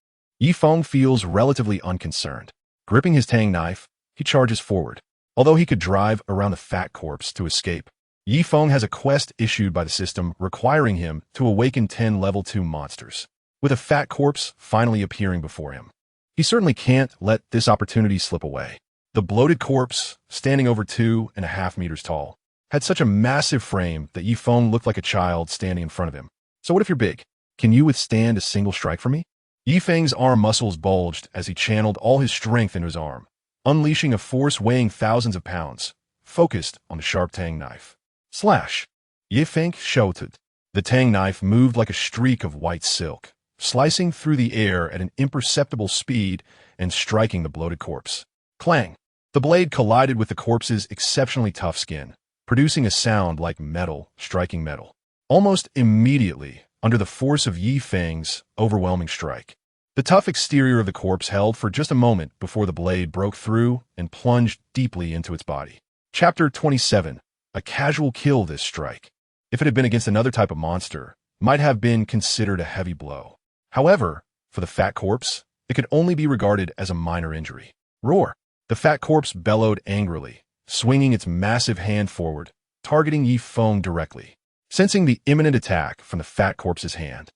Feng feels relatively unconcerned. Gripping his tang knife, he charges forward. Although he could drive around the fat corpse to escape, Feng has a quest issued by the system requiring him to awaken 10 level 2 monsters, with a fat corpse finally appearing before him. He certainly can't let this opportunity slip away. The bloated corpse, standing over 2.5 meters tall, had such a massive frame that Feng looked like a child standing in front of him. So what if you're big? Can you withstand a single strike from me? Feng's arm muscles bulged as he channeled all his strength into his arm, unleashing a force weighing thousands of pounds, focused on the sharp tang knife. Slash! Feng shouted. The tang knife moved like a streak of white silk, slicing through the air at an imperceptible speed and striking the bloated corpse. Clang! The blade collided with the corpse's exceptionally tough skin, producing a sound like metal striking metal. Almost immediately, under the force of Feng's overwhelming strike, the tough exterior of the corpse held for just a moment before the blade broke through and plunged deeply into its body. Chapter 27. A casual kill. This strike, if it had been against another type of monster, might have been considered a heavy blow. However, for the fat corpse, it could only be regarded as a minor injury. Roar! The fat corpse bellowed angrily, swinging its massive hand forward, targeting Feng directly. Sensing the imminent attack from the fat corpse's hand,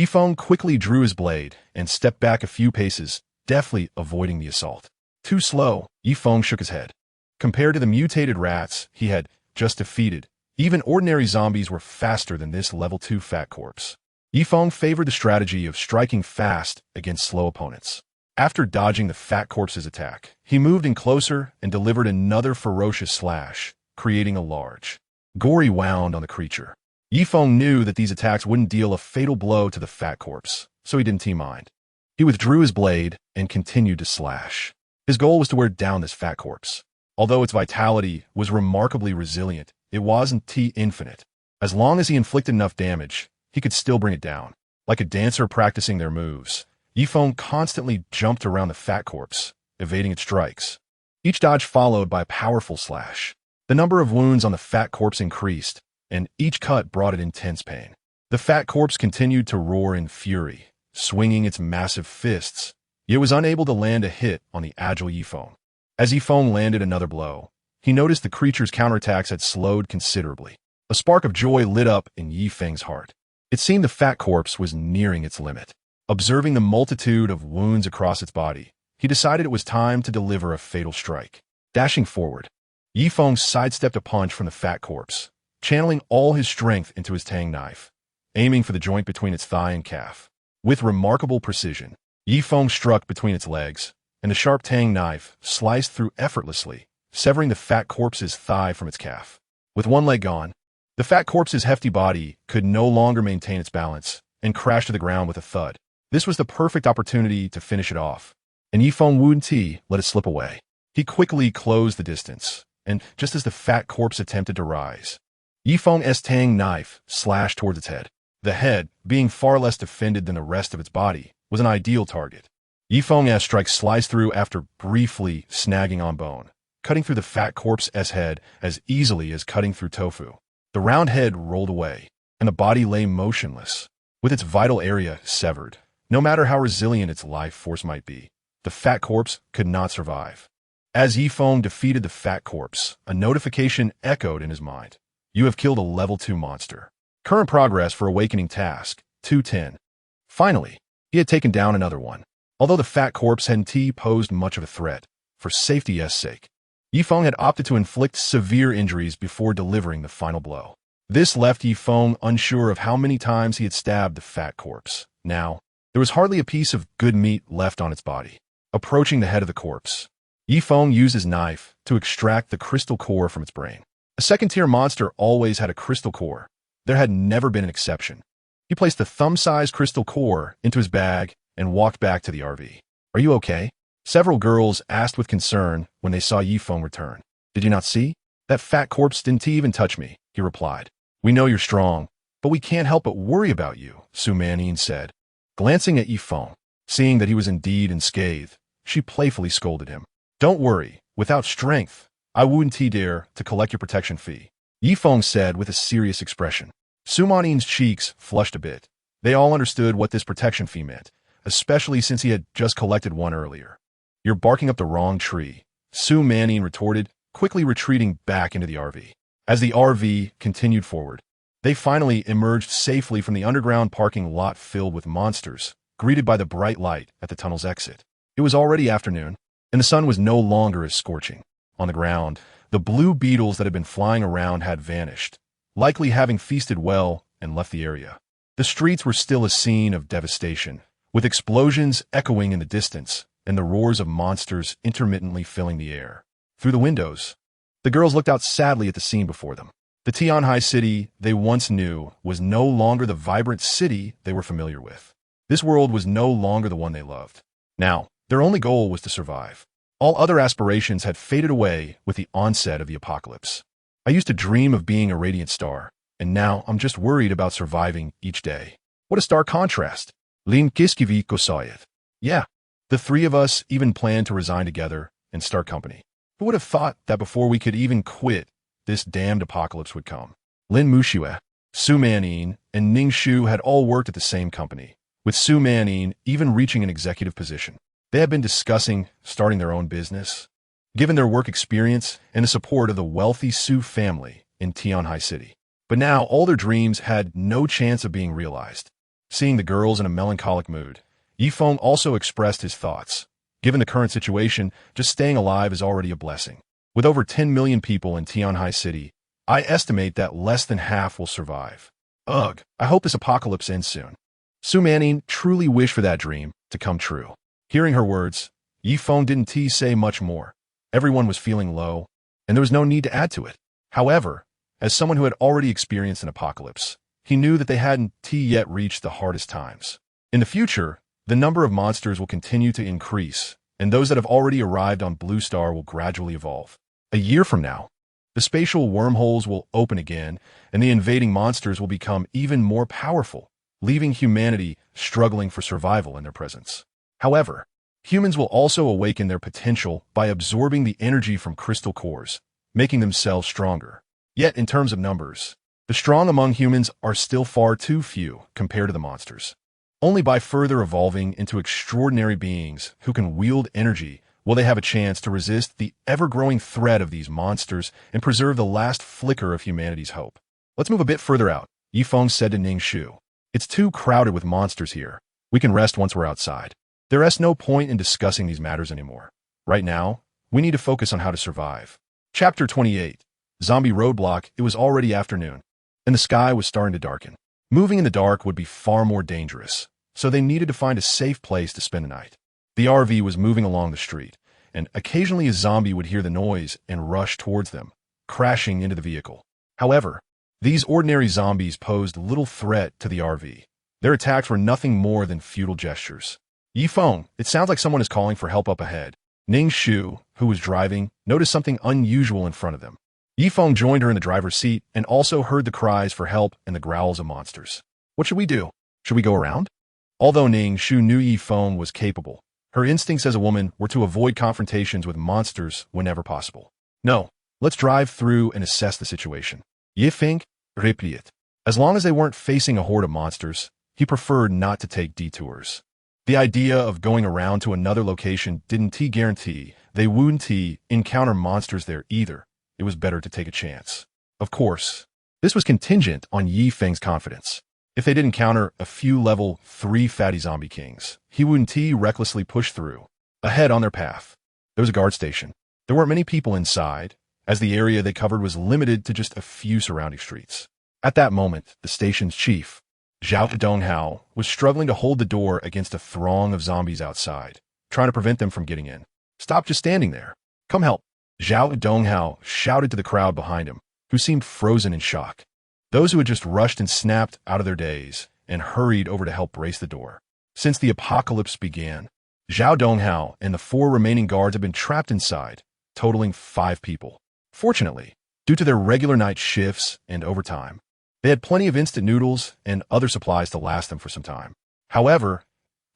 Feng quickly drew his blade and stepped back a few paces, deftly avoiding the assault. Too slow, Feng shook his head. Compared to the mutated rats he had just defeated, Even ordinary zombies were faster than this level 2 fat corpse. Yifeng favored the strategy of striking fast against slow opponents. After dodging the fat corpse's attack, he moved in closer and delivered another ferocious slash, creating a large, gory wound on the creature. Yifeng knew that these attacks wouldn't deal a fatal blow to the fat corpse, so he didn't mind. He withdrew his blade and continued to slash. His goal was to wear down this fat corpse. Although its vitality was remarkably resilient, it wasn't infinite. As long as he inflicted enough damage, he could still bring it down. Like a dancer practicing their moves, Yifeng constantly jumped around the fat corpse, evading its strikes. Each dodge followed by a powerful slash. The number of wounds on the fat corpse increased, and each cut brought it intense pain. The fat corpse continued to roar in fury, swinging its massive fists. It was unable to land a hit on the agile Yifeng. As Yifeng landed another blow, he noticed the creature's counterattacks had slowed considerably. A spark of joy lit up in Yifeng's heart. It seemed the fat corpse was nearing its limit. Observing the multitude of wounds across its body, he decided it was time to deliver a fatal strike. Dashing forward, Yifeng sidestepped a punch from the fat corpse, channeling all his strength into his tang knife, aiming for the joint between its thigh and calf. With remarkable precision, Yifeng struck between its legs, and the sharp tang knife sliced through effortlessly, severing the fat corpse's thigh from its calf. With one leg gone, the fat corpse's hefty body could no longer maintain its balance and crashed to the ground with a thud. This was the perfect opportunity to finish it off, and Yifeng Wu let it slip away. He quickly closed the distance, and just as the fat corpse attempted to rise, Yifeng's tang knife slashed towards its head. The head, being far less defended than the rest of its body, was an ideal target. Yifeng's strike sliced through after briefly snagging on bone, cutting through the fat corpse's head as easily as cutting through tofu. The round head rolled away, and the body lay motionless, with its vital area severed. No matter how resilient its life force might be, the fat corpse could not survive. As Yifeng defeated the fat corpse, a notification echoed in his mind. You have killed a level 2 monster. Current progress for awakening task, 210. Finally, he had taken down another one. Although the fat corpse hadn't posed much of a threat, for safety's sake, Yifeng had opted to inflict severe injuries before delivering the final blow. This left Yifeng unsure of how many times he had stabbed the fat corpse. Now, there was hardly a piece of good meat left on its body. Approaching the head of the corpse, Yifeng used his knife to extract the crystal core from its brain. A second-tier monster always had a crystal core. There had never been an exception. He placed the thumb-sized crystal core into his bag and walked back to the RV. Are you okay? Several girls asked with concern when they saw Yifeng return. Did you not see? That fat corpse didn't even touch me, he replied. We know you're strong, but we can't help but worry about you, Su Manning said. Glancing at Yifeng, seeing that he was indeed unscathed, she playfully scolded him. Don't worry, without strength, I wouldn't dare to collect your protection fee, Yifeng said with a serious expression. Su Manning's cheeks flushed a bit. They all understood what this protection fee meant, especially since he had just collected one earlier. You're barking up the wrong tree, Su Manning retorted, quickly retreating back into the RV. As the RV continued forward, they finally emerged safely from the underground parking lot filled with monsters, greeted by the bright light at the tunnel's exit. It was already afternoon, and the sun was no longer as scorching. On the ground, the blue beetles that had been flying around had vanished, likely having feasted well and left the area. The streets were still a scene of devastation, with explosions echoing in the distance and the roars of monsters intermittently filling the air. Through the windows, the girls looked out sadly at the scene before them. The Tianhai city they once knew was no longer the vibrant city they were familiar with. This world was no longer the one they loved. Now, their only goal was to survive. All other aspirations had faded away with the onset of the apocalypse. I used to dream of being a radiant star, and now I'm just worried about surviving each day. What a stark contrast. Lin Kiskiviko saw it. Yeah, the three of us even planned to resign together and start company. Who would have thought that before we could even quit, this damned apocalypse would come? Lin Mushue, Su Manning, and Ning Shu had all worked at the same company, with Su Manning even reaching an executive position. They had been discussing starting their own business, given their work experience and the support of the wealthy Su family in Tianhai City. But now all their dreams had no chance of being realized. Seeing the girls in a melancholic mood, Yifeng also expressed his thoughts. Given the current situation, just staying alive is already a blessing. With over 10 million people in Tianhai City, I estimate that less than half will survive. Ugh, I hope this apocalypse ends soon. Su Manning truly wished for that dream to come true. Hearing her words, Yi Feng didn't say much more. Everyone was feeling low, and there was no need to add to it. However, as someone who had already experienced an apocalypse, he knew that they hadn't yet reached the hardest times. In the future, the number of monsters will continue to increase, and those that have already arrived on Blue Star will gradually evolve. A year from now, the spatial wormholes will open again, and the invading monsters will become even more powerful, leaving humanity struggling for survival in their presence. However, humans will also awaken their potential by absorbing the energy from crystal cores, making themselves stronger. Yet, in terms of numbers, the strong among humans are still far too few compared to the monsters. Only by further evolving into extraordinary beings who can wield energy will they have a chance to resist the ever-growing threat of these monsters and preserve the last flicker of humanity's hope. Let's move a bit further out, Yi Feng said to Ning Shu. It's too crowded with monsters here. We can rest once we're outside. There is no point in discussing these matters anymore. Right now, we need to focus on how to survive. Chapter 28. Zombie Roadblock. It was already afternoon, and the sky was starting to darken. Moving in the dark would be far more dangerous, so they needed to find a safe place to spend the night. The RV was moving along the street, and occasionally a zombie would hear the noise and rush towards them, crashing into the vehicle. However, these ordinary zombies posed little threat to the RV. Their attacks were nothing more than futile gestures. Yi Feng, it sounds like someone is calling for help up ahead. Ning Shu, who was driving, noticed something unusual in front of them. Yi Feng joined her in the driver's seat and also heard the cries for help and the growls of monsters. What should we do? Should we go around? Although Ning Shu knew Yi Feng was capable, her instincts as a woman were to avoid confrontations with monsters whenever possible. No, let's drive through and assess the situation. Yi Feng replied. As long as they weren't facing a horde of monsters, he preferred not to take detours. The idea of going around to another location didn't guarantee they wouldn't encounter monsters there either. It was better to take a chance. Of course, this was contingent on Yi Feng's confidence. If they did encounter a few level 3 fatty zombie kings, he wouldn't recklessly push through. Ahead on their path, there was a guard station. There weren't many people inside, as the area they covered was limited to just a few surrounding streets. At that moment, the station's chief, Zhao Donghao, was struggling to hold the door against a throng of zombies outside, trying to prevent them from getting in. Stop just standing there. Come help. Zhao Donghao shouted to the crowd behind him, who seemed frozen in shock. Those who had just rushed and snapped out of their daze and hurried over to help brace the door. Since the apocalypse began, Zhao Donghao and the 4 remaining guards had been trapped inside, totaling 5 people. Fortunately, due to their regular night shifts and overtime, they had plenty of instant noodles and other supplies to last them for some time. However,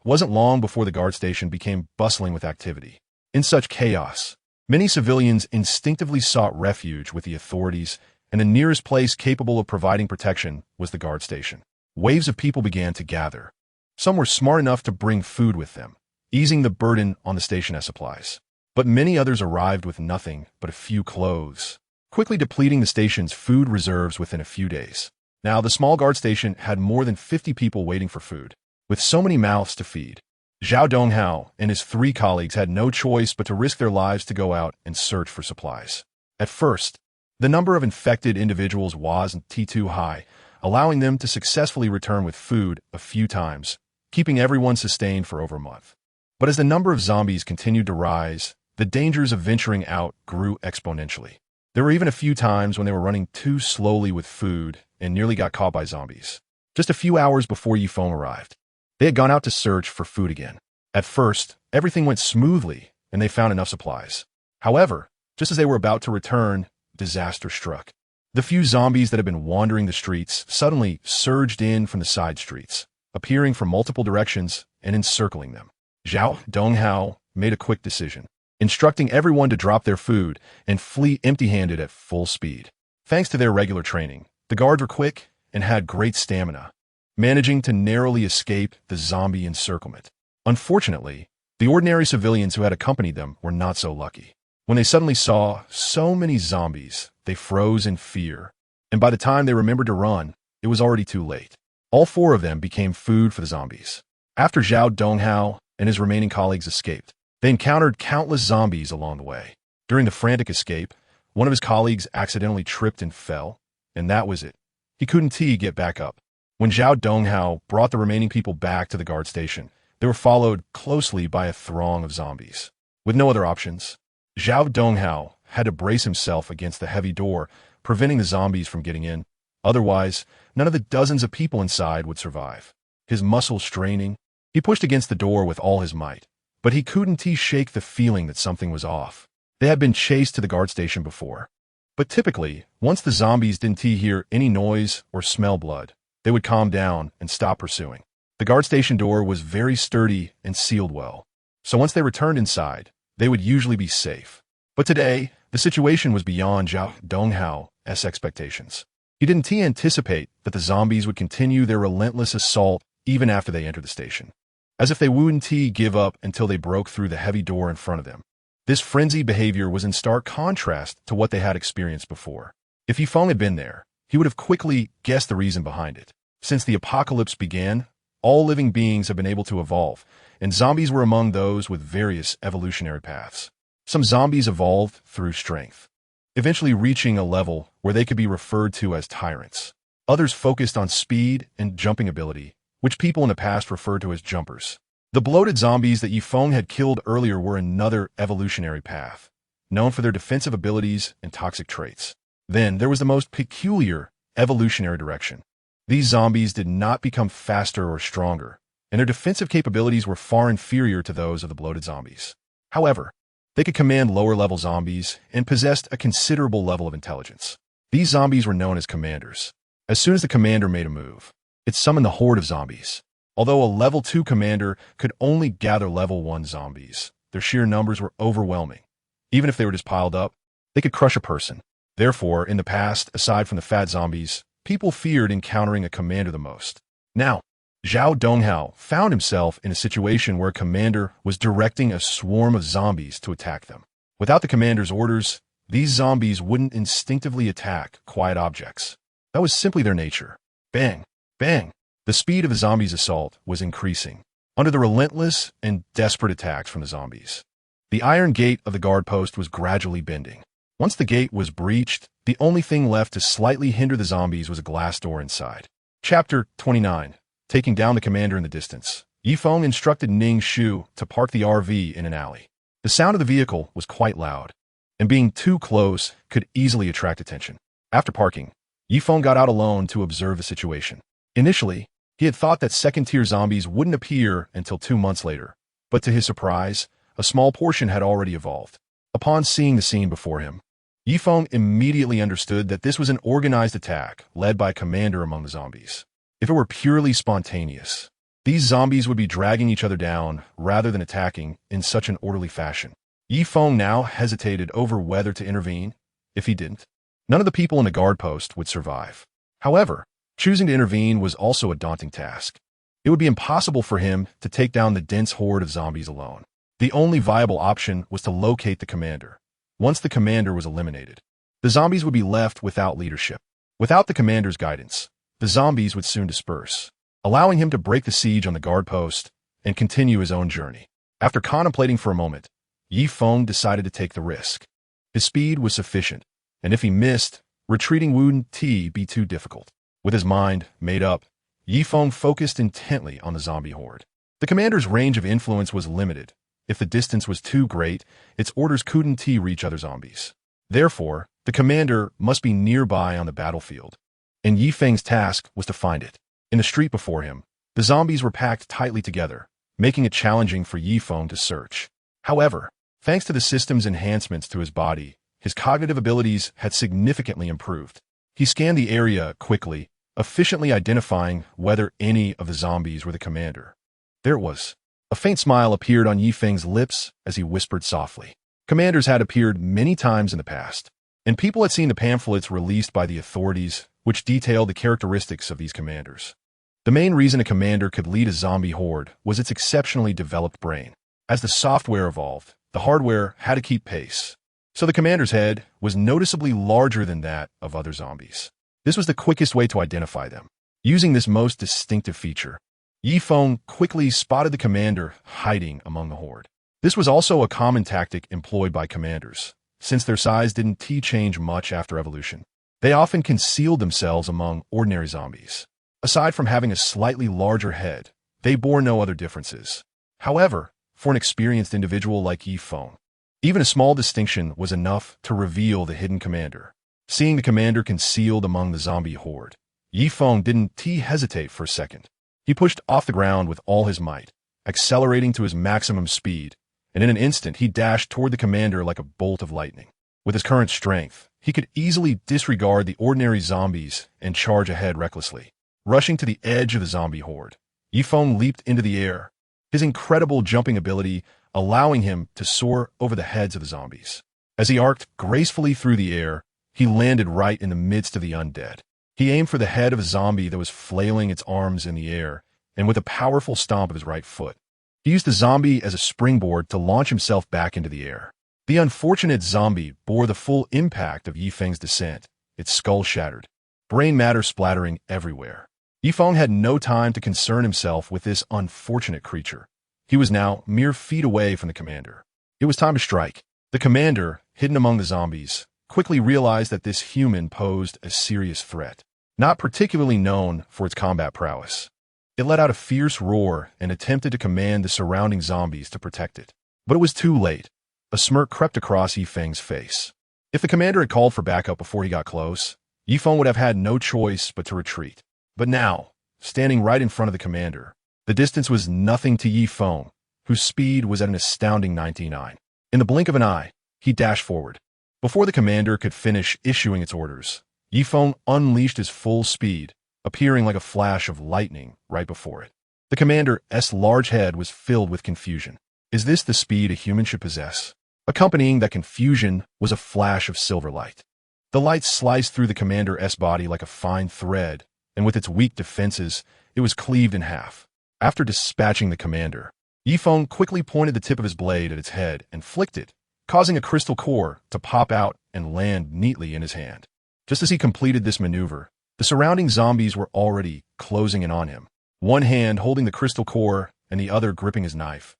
it wasn't long before the guard station became bustling with activity. In such chaos, many civilians instinctively sought refuge with the authorities, and the nearest place capable of providing protection was the guard station. Waves of people began to gather. Some were smart enough to bring food with them, easing the burden on the station as supplies. But many others arrived with nothing but a few clothes, quickly depleting the station's food reserves within a few days. Now, the small guard station had more than 50 people waiting for food. With so many mouths to feed, Zhao Donghao and his 3 colleagues had no choice but to risk their lives to go out and search for supplies. At first, the number of infected individuals wasn't too high, allowing them to successfully return with food a few times, keeping everyone sustained for over a month. But as the number of zombies continued to rise, the dangers of venturing out grew exponentially. There were even a few times when they were running too slowly with food and nearly got caught by zombies. Just a few hours before Yi Feng arrived, they had gone out to search for food again. At first, everything went smoothly and they found enough supplies. However, just as they were about to return, disaster struck. The few zombies that had been wandering the streets suddenly surged in from the side streets, appearing from multiple directions and encircling them. Zhao Donghao made a quick decision, instructing everyone to drop their food and flee empty-handed at full speed. Thanks to their regular training, the guards were quick and had great stamina, managing to narrowly escape the zombie encirclement. Unfortunately, the ordinary civilians who had accompanied them were not so lucky. When they suddenly saw so many zombies, they froze in fear, and by the time they remembered to run, it was already too late. All 4 of them became food for the zombies. After Zhao Donghao and his remaining colleagues escaped, they encountered countless zombies along the way. During the frantic escape, one of his colleagues accidentally tripped and fell, and that was it. He couldn't get back up. When Zhao Donghao brought the remaining people back to the guard station, they were followed closely by a throng of zombies. With no other options, Zhao Donghao had to brace himself against the heavy door, preventing the zombies from getting in. Otherwise, none of the dozens of people inside would survive. His muscles straining, he pushed against the door with all his might, but he couldn't shake the feeling that something was off. They had been chased to the guard station before. But typically, once the zombies didn't hear any noise or smell blood, they would calm down and stop pursuing. The guard station door was very sturdy and sealed well, so once they returned inside, they would usually be safe. But today, the situation was beyond Zhao Donghao's expectations. He didn't anticipate that the zombies would continue their relentless assault even after they entered the station, as if they wouldn't give up until they broke through the heavy door in front of them. This frenzied behavior was in stark contrast to what they had experienced before. If Feng had been there, he would have quickly guessed the reason behind it. Since the apocalypse began, all living beings have been able to evolve, and zombies were among those with various evolutionary paths. Some zombies evolved through strength, eventually reaching a level where they could be referred to as tyrants. Others focused on speed and jumping ability, which people in the past referred to as jumpers. The bloated zombies that Feng had killed earlier were another evolutionary path, known for their defensive abilities and toxic traits. Then there was the most peculiar evolutionary direction. These zombies did not become faster or stronger, and their defensive capabilities were far inferior to those of the bloated zombies. However, they could command lower-level zombies and possessed a considerable level of intelligence. These zombies were known as commanders. As soon as the commander made a move, it summoned the horde of zombies. Although a level 2 commander could only gather level 1 zombies, their sheer numbers were overwhelming. Even if they were just piled up, they could crush a person. Therefore, in the past, aside from the fat zombies, people feared encountering a commander the most. Now, Zhao Donghao found himself in a situation where a commander was directing a swarm of zombies to attack them. Without the commander's orders, these zombies wouldn't instinctively attack quiet objects. That was simply their nature. Bang! Bang! The speed of the zombies' assault was increasing, under the relentless and desperate attacks from the zombies. The iron gate of the guard post was gradually bending. Once the gate was breached, the only thing left to slightly hinder the zombies was a glass door inside. Chapter 29. Taking down the commander in the distance. Feng instructed Ning Shu to park the RV in an alley. The sound of the vehicle was quite loud, and being too close could easily attract attention. After parking, Feng got out alone to observe the situation. Initially, he had thought that second-tier zombies wouldn't appear until 2 months later, but to his surprise, a small portion had already evolved. Upon seeing the scene before him, Feng immediately understood that this was an organized attack led by a commander among the zombies. If it were purely spontaneous, these zombies would be dragging each other down rather than attacking in such an orderly fashion. Feng now hesitated over whether to intervene. If he didn't, none of the people in the guard post would survive. However, choosing to intervene was also a daunting task. It would be impossible for him to take down the dense horde of zombies alone. The only viable option was to locate the commander. Once the commander was eliminated, the zombies would be left without leadership. Without the commander's guidance, the zombies would soon disperse, allowing him to break the siege on the guard post and continue his own journey. After contemplating for a moment, Feng decided to take the risk. His speed was sufficient, and if he missed, retreating wouldn't be too difficult. With his mind made up, Feng focused intently on the zombie horde. The commander's range of influence was limited. If the distance was too great, its orders couldn't reach other zombies. Therefore, the commander must be nearby on the battlefield, and Feng's task was to find it. In the street before him, the zombies were packed tightly together, making it challenging for Feng to search. However, thanks to the system's enhancements to his body, his cognitive abilities had significantly improved. He scanned the area quickly, efficiently identifying whether any of the zombies were the commander. There it was. A faint smile appeared on Feng's lips as he whispered softly. Commanders had appeared many times in the past, and people had seen the pamphlets released by the authorities which detailed the characteristics of these commanders. The main reason a commander could lead a zombie horde was its exceptionally developed brain. As the software evolved, the hardware had to keep pace, so the commander's head was noticeably larger than that of other zombies. This was the quickest way to identify them. Using this most distinctive feature, Feng quickly spotted the commander hiding among the horde. This was also a common tactic employed by commanders, since their size didn't change much after evolution. They often concealed themselves among ordinary zombies. Aside from having a slightly larger head, they bore no other differences. However, for an experienced individual like Feng, even a small distinction was enough to reveal the hidden commander. Seeing the commander concealed among the zombie horde, Feng didn't hesitate for a second. He pushed off the ground with all his might, accelerating to his maximum speed, and in an instant he dashed toward the commander like a bolt of lightning. With his current strength, he could easily disregard the ordinary zombies and charge ahead recklessly. Rushing to the edge of the zombie horde, Feng leaped into the air, his incredible jumping ability allowing him to soar over the heads of the zombies. As he arced gracefully through the air, he landed right in the midst of the undead. He aimed for the head of a zombie that was flailing its arms in the air, and with a powerful stomp of his right foot, he used the zombie as a springboard to launch himself back into the air. The unfortunate zombie bore the full impact of Feng's descent, its skull shattered, brain matter splattering everywhere. Feng had no time to concern himself with this unfortunate creature. He was now mere feet away from the commander. It was time to strike. The commander, hidden among the zombies, quickly realized that this human posed a serious threat, not particularly known for its combat prowess. It let out a fierce roar and attempted to command the surrounding zombies to protect it. But it was too late. A smirk crept across Feng's face. If the commander had called for backup before he got close, Feng would have had no choice but to retreat. But now, standing right in front of the commander, the distance was nothing to Feng, whose speed was at an astounding 99. In the blink of an eye, he dashed forward. Before the commander could finish issuing its orders, Feng unleashed his full speed, appearing like a flash of lightning right before it. The commander's large head was filled with confusion. Is this the speed a human should possess? Accompanying that confusion was a flash of silver light. The light sliced through the commander's body like a fine thread, and with its weak defenses, it was cleaved in half. After dispatching the commander, Feng quickly pointed the tip of his blade at its head and flicked it, causing a crystal core to pop out and land neatly in his hand. Just as he completed this maneuver, the surrounding zombies were already closing in on him, one hand holding the crystal core and the other gripping his knife.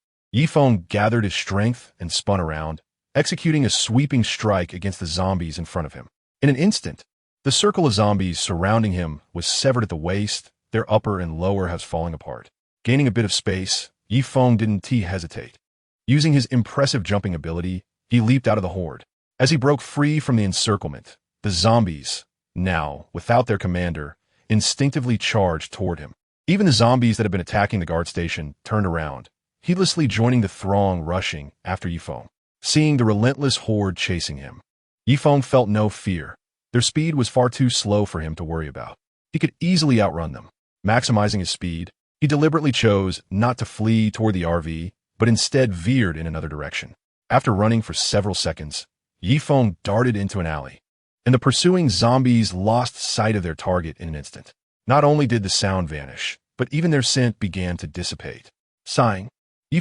Feng gathered his strength and spun around, executing a sweeping strike against the zombies in front of him. In an instant, the circle of zombies surrounding him was severed at the waist, their upper and lower halves falling apart. Gaining a bit of space, Feng didn't hesitate. Using his impressive jumping ability, he leaped out of the horde. As he broke free from the encirclement, the zombies, now without their commander, instinctively charged toward him. Even the zombies that had been attacking the guard station turned around, heedlessly joining the throng rushing after Feng. Seeing the relentless horde chasing him, Feng felt no fear. Their speed was far too slow for him to worry about. He could easily outrun them. Maximizing his speed, he deliberately chose not to flee toward the RV, but instead veered in another direction. After running for several seconds, Feng darted into an alley, and the pursuing zombies lost sight of their target in an instant. Not only did the sound vanish, but even their scent began to dissipate. Sighing,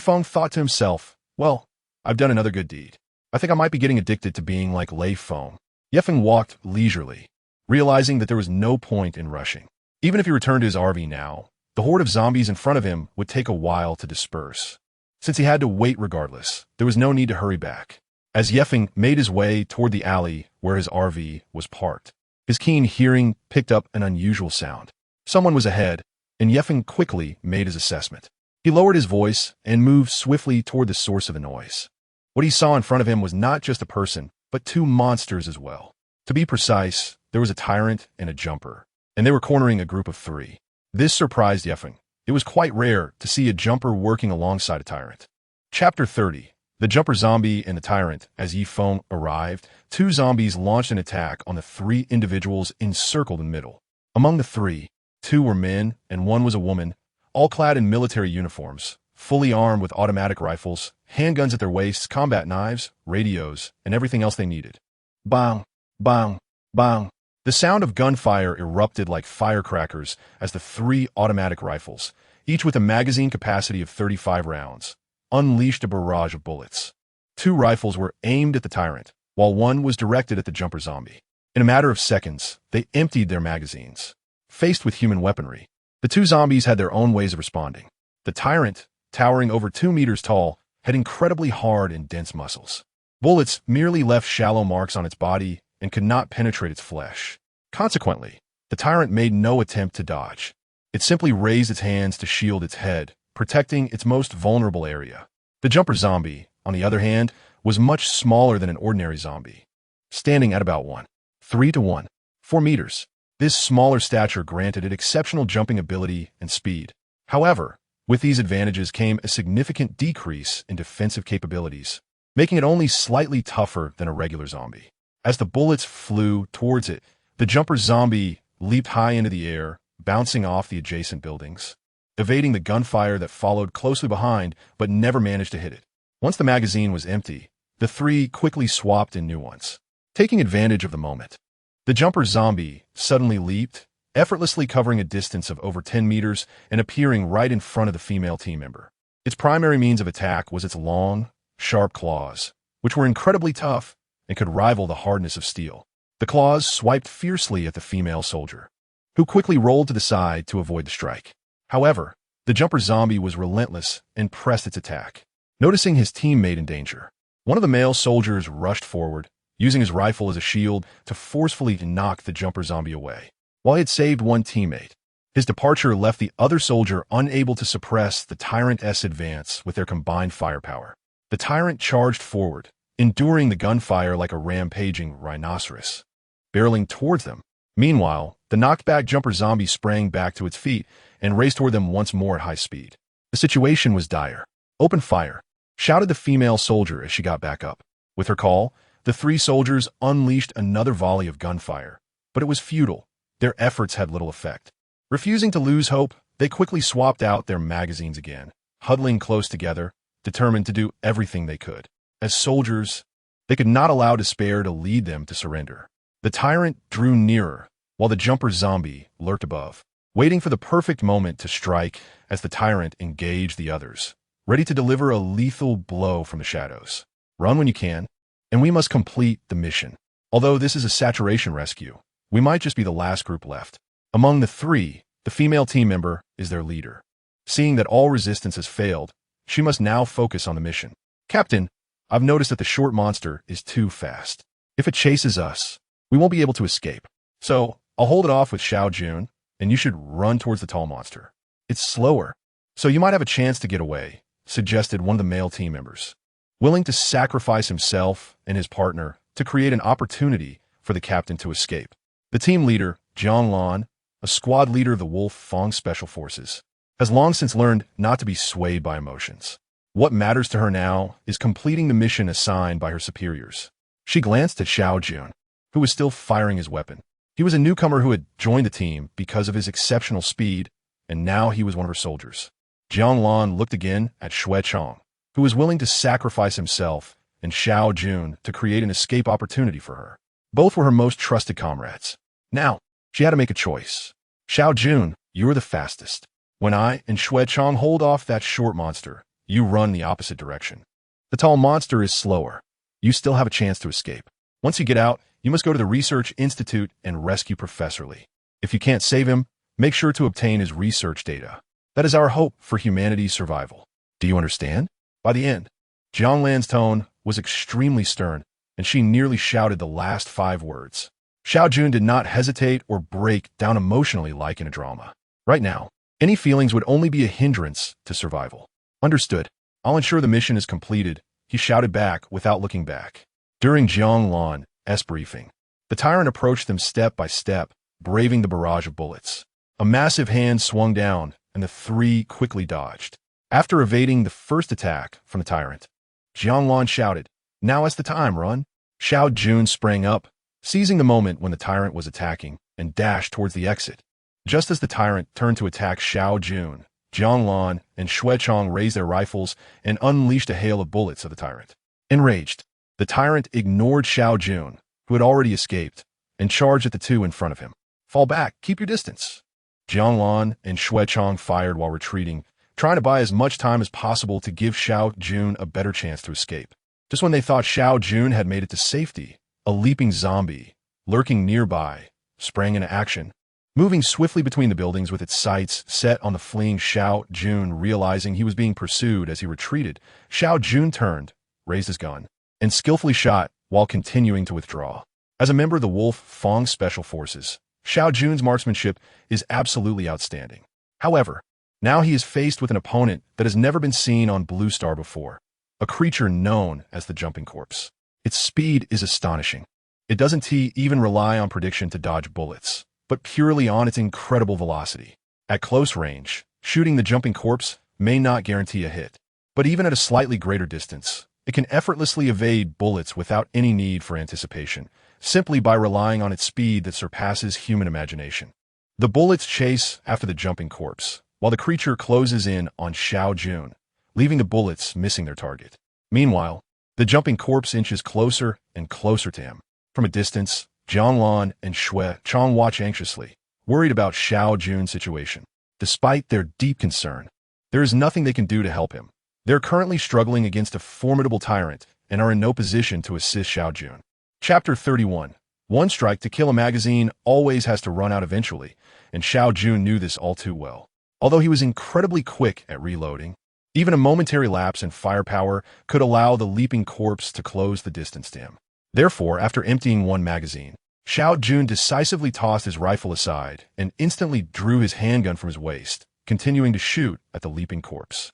Feng thought to himself, well, I've done another good deed. I think I might be getting addicted to being like Lei Feng. Feng walked leisurely, realizing that there was no point in rushing. Even if he returned to his RV now, the horde of zombies in front of him would take a while to disperse. Since he had to wait regardless, there was no need to hurry back. As Feng made his way toward the alley where his RV was parked, his keen hearing picked up an unusual sound. Someone was ahead, and Feng quickly made his assessment. He lowered his voice and moved swiftly toward the source of the noise. What he saw in front of him was not just a person, but two monsters as well. To be precise, there was a tyrant and a jumper, and they were cornering a group of three. This surprised Feng. It was quite rare to see a jumper working alongside a tyrant. Chapter 30. The jumper zombie and the tyrant. As Feng arrived, two zombies launched an attack on the three individuals encircled in the middle. Among the three, two were men and one was a woman, all clad in military uniforms, fully armed with automatic rifles, handguns at their waists, combat knives, radios, and everything else they needed. Bang, bang, bang. The sound of gunfire erupted like firecrackers as the three automatic rifles, each with a magazine capacity of 35 rounds, unleashed a barrage of bullets. Two rifles were aimed at the tyrant, while one was directed at the jumper zombie. In a matter of seconds, they emptied their magazines. Faced with human weaponry, the two zombies had their own ways of responding. The tyrant, towering over 2 meters tall, had incredibly hard and dense muscles. Bullets merely left shallow marks on its body and could not penetrate its flesh. Consequently, the tyrant made no attempt to dodge. It simply raised its hands to shield its head, protecting its most vulnerable area. The jumper zombie, on the other hand, was much smaller than an ordinary zombie, standing at about 1.3 to 1.4 meters. This smaller stature granted it exceptional jumping ability and speed. However, with these advantages came a significant decrease in defensive capabilities, making it only slightly tougher than a regular zombie. As the bullets flew towards it, the jumper zombie leaped high into the air, bouncing off the adjacent buildings, evading the gunfire that followed closely behind but never managed to hit it. Once the magazine was empty, the three quickly swapped in new ones. Taking advantage of the moment, the jumper zombie suddenly leaped, effortlessly covering a distance of over 10 meters and appearing right in front of the female team member. Its primary means of attack was its long, sharp claws, which were incredibly tough and could rival the hardness of steel. The claws swiped fiercely at the female soldier, who quickly rolled to the side to avoid the strike. However, the jumper zombie was relentless and pressed its attack. Noticing his teammate in danger, one of the male soldiers rushed forward, using his rifle as a shield to forcefully knock the jumper zombie away. While he had saved one teammate, his departure left the other soldier unable to suppress the tyrant's advance with their combined firepower. The tyrant charged forward, enduring the gunfire like a rampaging rhinoceros, barreling towards them. Meanwhile, the knocked-back jumper zombie sprang back to its feet and raced toward them once more at high speed. The situation was dire. "Open fire," shouted the female soldier as she got back up. With her call, the three soldiers unleashed another volley of gunfire, but it was futile. Their efforts had little effect. Refusing to lose hope, they quickly swapped out their magazines again, huddling close together, determined to do everything they could. As soldiers, they could not allow despair to lead them to surrender. The tyrant drew nearer, while the jumper zombie lurked above, waiting for the perfect moment to strike as the tyrant engaged the others, ready to deliver a lethal blow from the shadows. Run when you can, and we must complete the mission. Although this is a saturation rescue, we might just be the last group left. Among the three, the female team member is their leader. Seeing that all resistance has failed, she must now focus on the mission. "Captain, I've noticed that the short monster is too fast. If it chases us, we won't be able to escape. So I'll hold it off with Xiao Jun, and you should run towards the tall monster. It's slower, so you might have a chance to get away," suggested one of the male team members, willing to sacrifice himself and his partner to create an opportunity for the captain to escape. The team leader, Jiang Lan, a squad leader of the Wolf Feng Special Forces, has long since learned not to be swayed by emotions. What matters to her now is completing the mission assigned by her superiors. She glanced at Xiao Jun, who was still firing his weapon. He was a newcomer who had joined the team because of his exceptional speed, and now he was one of her soldiers. Jiang Lan looked again at Xue Chong, who was willing to sacrifice himself, and Xiao Jun to create an escape opportunity for her. Both were her most trusted comrades. Now, she had to make a choice. "Xiao Jun, you're the fastest. When I and Xue Chong hold off that short monster, you run the opposite direction. The tall monster is slower. You still have a chance to escape. Once you get out, you must go to the Research Institute and rescue Professor Lee. If you can't save him, make sure to obtain his research data. That is our hope for humanity's survival. Do you understand?" By the end, Jiang Lan's tone was extremely stern, and she nearly shouted the last 5 words. Xiao Jun did not hesitate or break down emotionally like in a drama. Right now, any feelings would only be a hindrance to survival. "Understood. I'll ensure the mission is completed," he shouted back without looking back. During Jiang Lan's briefing, the tyrant approached them step by step, braving the barrage of bullets. A massive hand swung down, and the three quickly dodged. After evading the first attack from the tyrant, Jiang Lan shouted, "Now is the time, run." Xiao Jun sprang up, seizing the moment when the tyrant was attacking, and dashed towards the exit. Just as the tyrant turned to attack Xiao Jun, Jiang Lan and Xue Chong raised their rifles and unleashed a hail of bullets at the tyrant. Enraged, the tyrant ignored Xiao Jun, who had already escaped, and charged at the two in front of him. "Fall back, keep your distance." Jiang Lan and Xue Chong fired while retreating, trying to buy as much time as possible to give Xiao Jun a better chance to escape. Just when they thought Xiao Jun had made it to safety, a leaping zombie, lurking nearby, sprang into action. Moving swiftly between the buildings with its sights set on the fleeing Xiao Jun, realizing he was being pursued as he retreated, Xiao Jun turned, raised his gun, and skillfully shot while continuing to withdraw. As a member of the Feng Special Forces, Xiao Jun's marksmanship is absolutely outstanding. However, now he is faced with an opponent that has never been seen on Blue Star before, a creature known as the Jumping Corpse. Its speed is astonishing. It doesn't even rely on prediction to dodge bullets, but purely on its incredible velocity. At close range, shooting the Jumping Corpse may not guarantee a hit, but even at a slightly greater distance, it can effortlessly evade bullets without any need for anticipation, simply by relying on its speed that surpasses human imagination. The bullets chase after the Jumping Corpse, while the creature closes in on Xiao Jun, leaving the bullets missing their target. Meanwhile, the Jumping Corpse inches closer and closer to him. From a distance, Jianglan and Shui Chong watch anxiously, worried about Xiao Jun's situation. Despite their deep concern, there is nothing they can do to help him. They're currently struggling against a formidable tyrant and are in no position to assist Xiao Jun. Chapter 31. One strike to kill a magazine always has to run out eventually, and Xiao Jun knew this all too well. Although he was incredibly quick at reloading, even a momentary lapse in firepower could allow the leaping corpse to close the distance to him. Therefore, after emptying one magazine, Xiao Jun decisively tossed his rifle aside and instantly drew his handgun from his waist, continuing to shoot at the leaping corpse.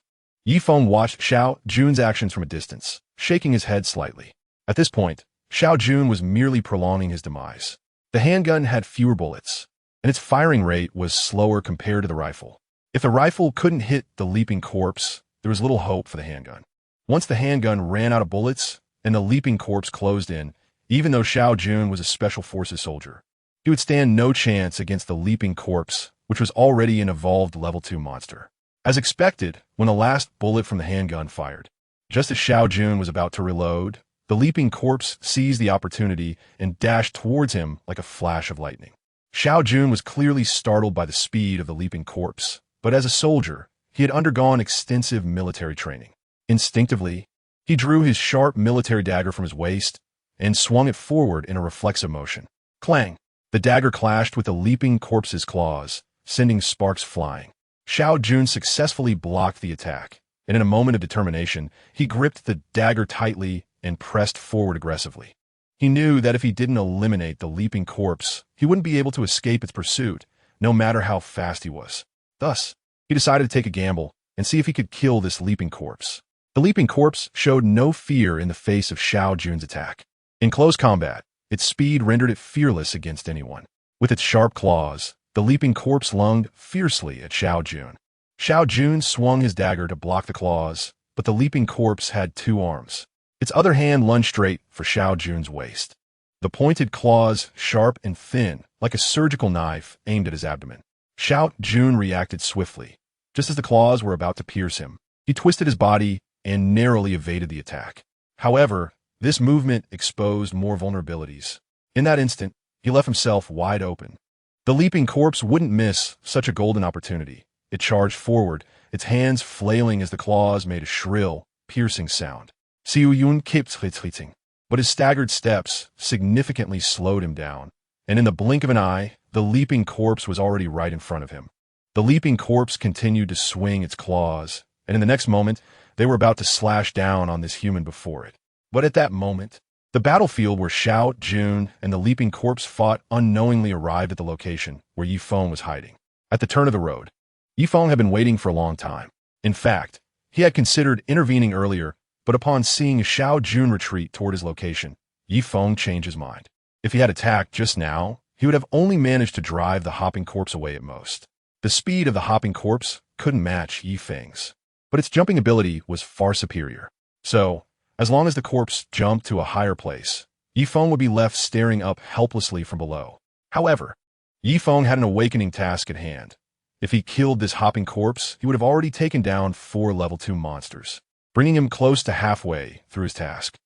Feng watched Xiao Jun's actions from a distance, shaking his head slightly. At this point, Xiao Jun was merely prolonging his demise. The handgun had fewer bullets, and its firing rate was slower compared to the rifle. If the rifle couldn't hit the leaping corpse, there was little hope for the handgun. Once the handgun ran out of bullets and the leaping corpse closed in, even though Xiao Jun was a Special Forces soldier, he would stand no chance against the leaping corpse, which was already an evolved level 2 monster. As expected, when the last bullet from the handgun fired, just as Xiao Jun was about to reload, the leaping corpse seized the opportunity and dashed towards him like a flash of lightning. Xiao Jun was clearly startled by the speed of the leaping corpse, but as a soldier, he had undergone extensive military training. Instinctively, he drew his sharp military dagger from his waist and swung it forward in a reflexive motion. Clang! The dagger clashed with the leaping corpse's claws, sending sparks flying. Xiao Jun successfully blocked the attack, and in a moment of determination, he gripped the dagger tightly and pressed forward aggressively. He knew that if he didn't eliminate the leaping corpse, he wouldn't be able to escape its pursuit, no matter how fast he was. Thus, he decided to take a gamble and see if he could kill this leaping corpse. The leaping corpse showed no fear in the face of Xiao Jun's attack. In close combat, its speed rendered it fearless against anyone. With its sharp claws, the leaping corpse lunged fiercely at Xiao Jun. Xiao Jun swung his dagger to block the claws, but the leaping corpse had two arms. Its other hand lunged straight for Xiao Jun's waist. The pointed claws, sharp and thin, like a surgical knife, aimed at his abdomen. Xiao Jun reacted swiftly. Just as the claws were about to pierce him, he twisted his body and narrowly evaded the attack. However, this movement exposed more vulnerabilities. In that instant, he left himself wide open. The leaping corpse wouldn't miss such a golden opportunity. It charged forward, its hands flailing as the claws made a shrill, piercing sound. Xiu Yun kept retreating, but his staggered steps significantly slowed him down, and in the blink of an eye, the leaping corpse was already right in front of him. The leaping corpse continued to swing its claws, and in the next moment, they were about to slash down on this human before it. But at that moment, the battlefield where Xiao Jun and the leaping corpse fought unknowingly arrived at the location where Feng was hiding. At the turn of the road, Feng had been waiting for a long time. In fact, he had considered intervening earlier, but upon seeing Xiao Jun retreat toward his location, Feng changed his mind. If he had attacked just now, he would have only managed to drive the hopping corpse away at most. The speed of the hopping corpse couldn't match Feng's, but its jumping ability was far superior. So, as long as the corpse jumped to a higher place, Feng would be left staring up helplessly from below. However, Feng had an awakening task at hand. If he killed this hopping corpse, he would have already taken down 4 level 2 monsters, bringing him close to halfway through his task.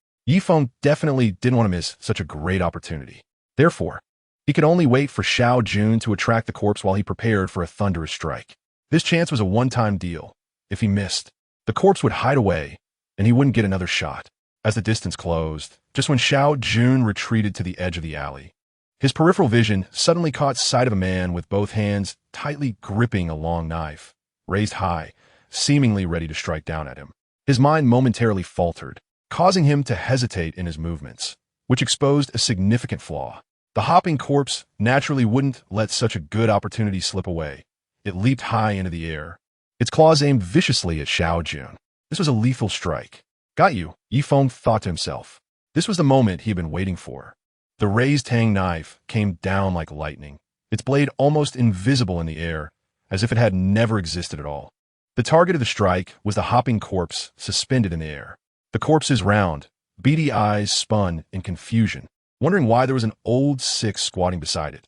Feng definitely didn't want to miss such a great opportunity. Therefore, he could only wait for Xiao Jun to attract the corpse while he prepared for a thunderous strike. This chance was a one-time deal. If he missed, the corpse would hide away, and he wouldn't get another shot. As the distance closed, just when Xiao Jun retreated to the edge of the alley, his peripheral vision suddenly caught sight of a man with both hands tightly gripping a long knife, raised high, seemingly ready to strike down at him. His mind momentarily faltered, causing him to hesitate in his movements, which exposed a significant flaw. The hopping corpse naturally wouldn't let such a good opportunity slip away. It leaped high into the air, its claws aimed viciously at Xiao Jun. This was a lethal strike. Got you, Yi Feng thought to himself. This was the moment he had been waiting for. The raised tang knife came down like lightning, its blade almost invisible in the air, as if it had never existed at all. The target of the strike was the hopping corpse suspended in the air. The corpse's round, beady eyes spun in confusion, wondering why there was an old six squatting beside it.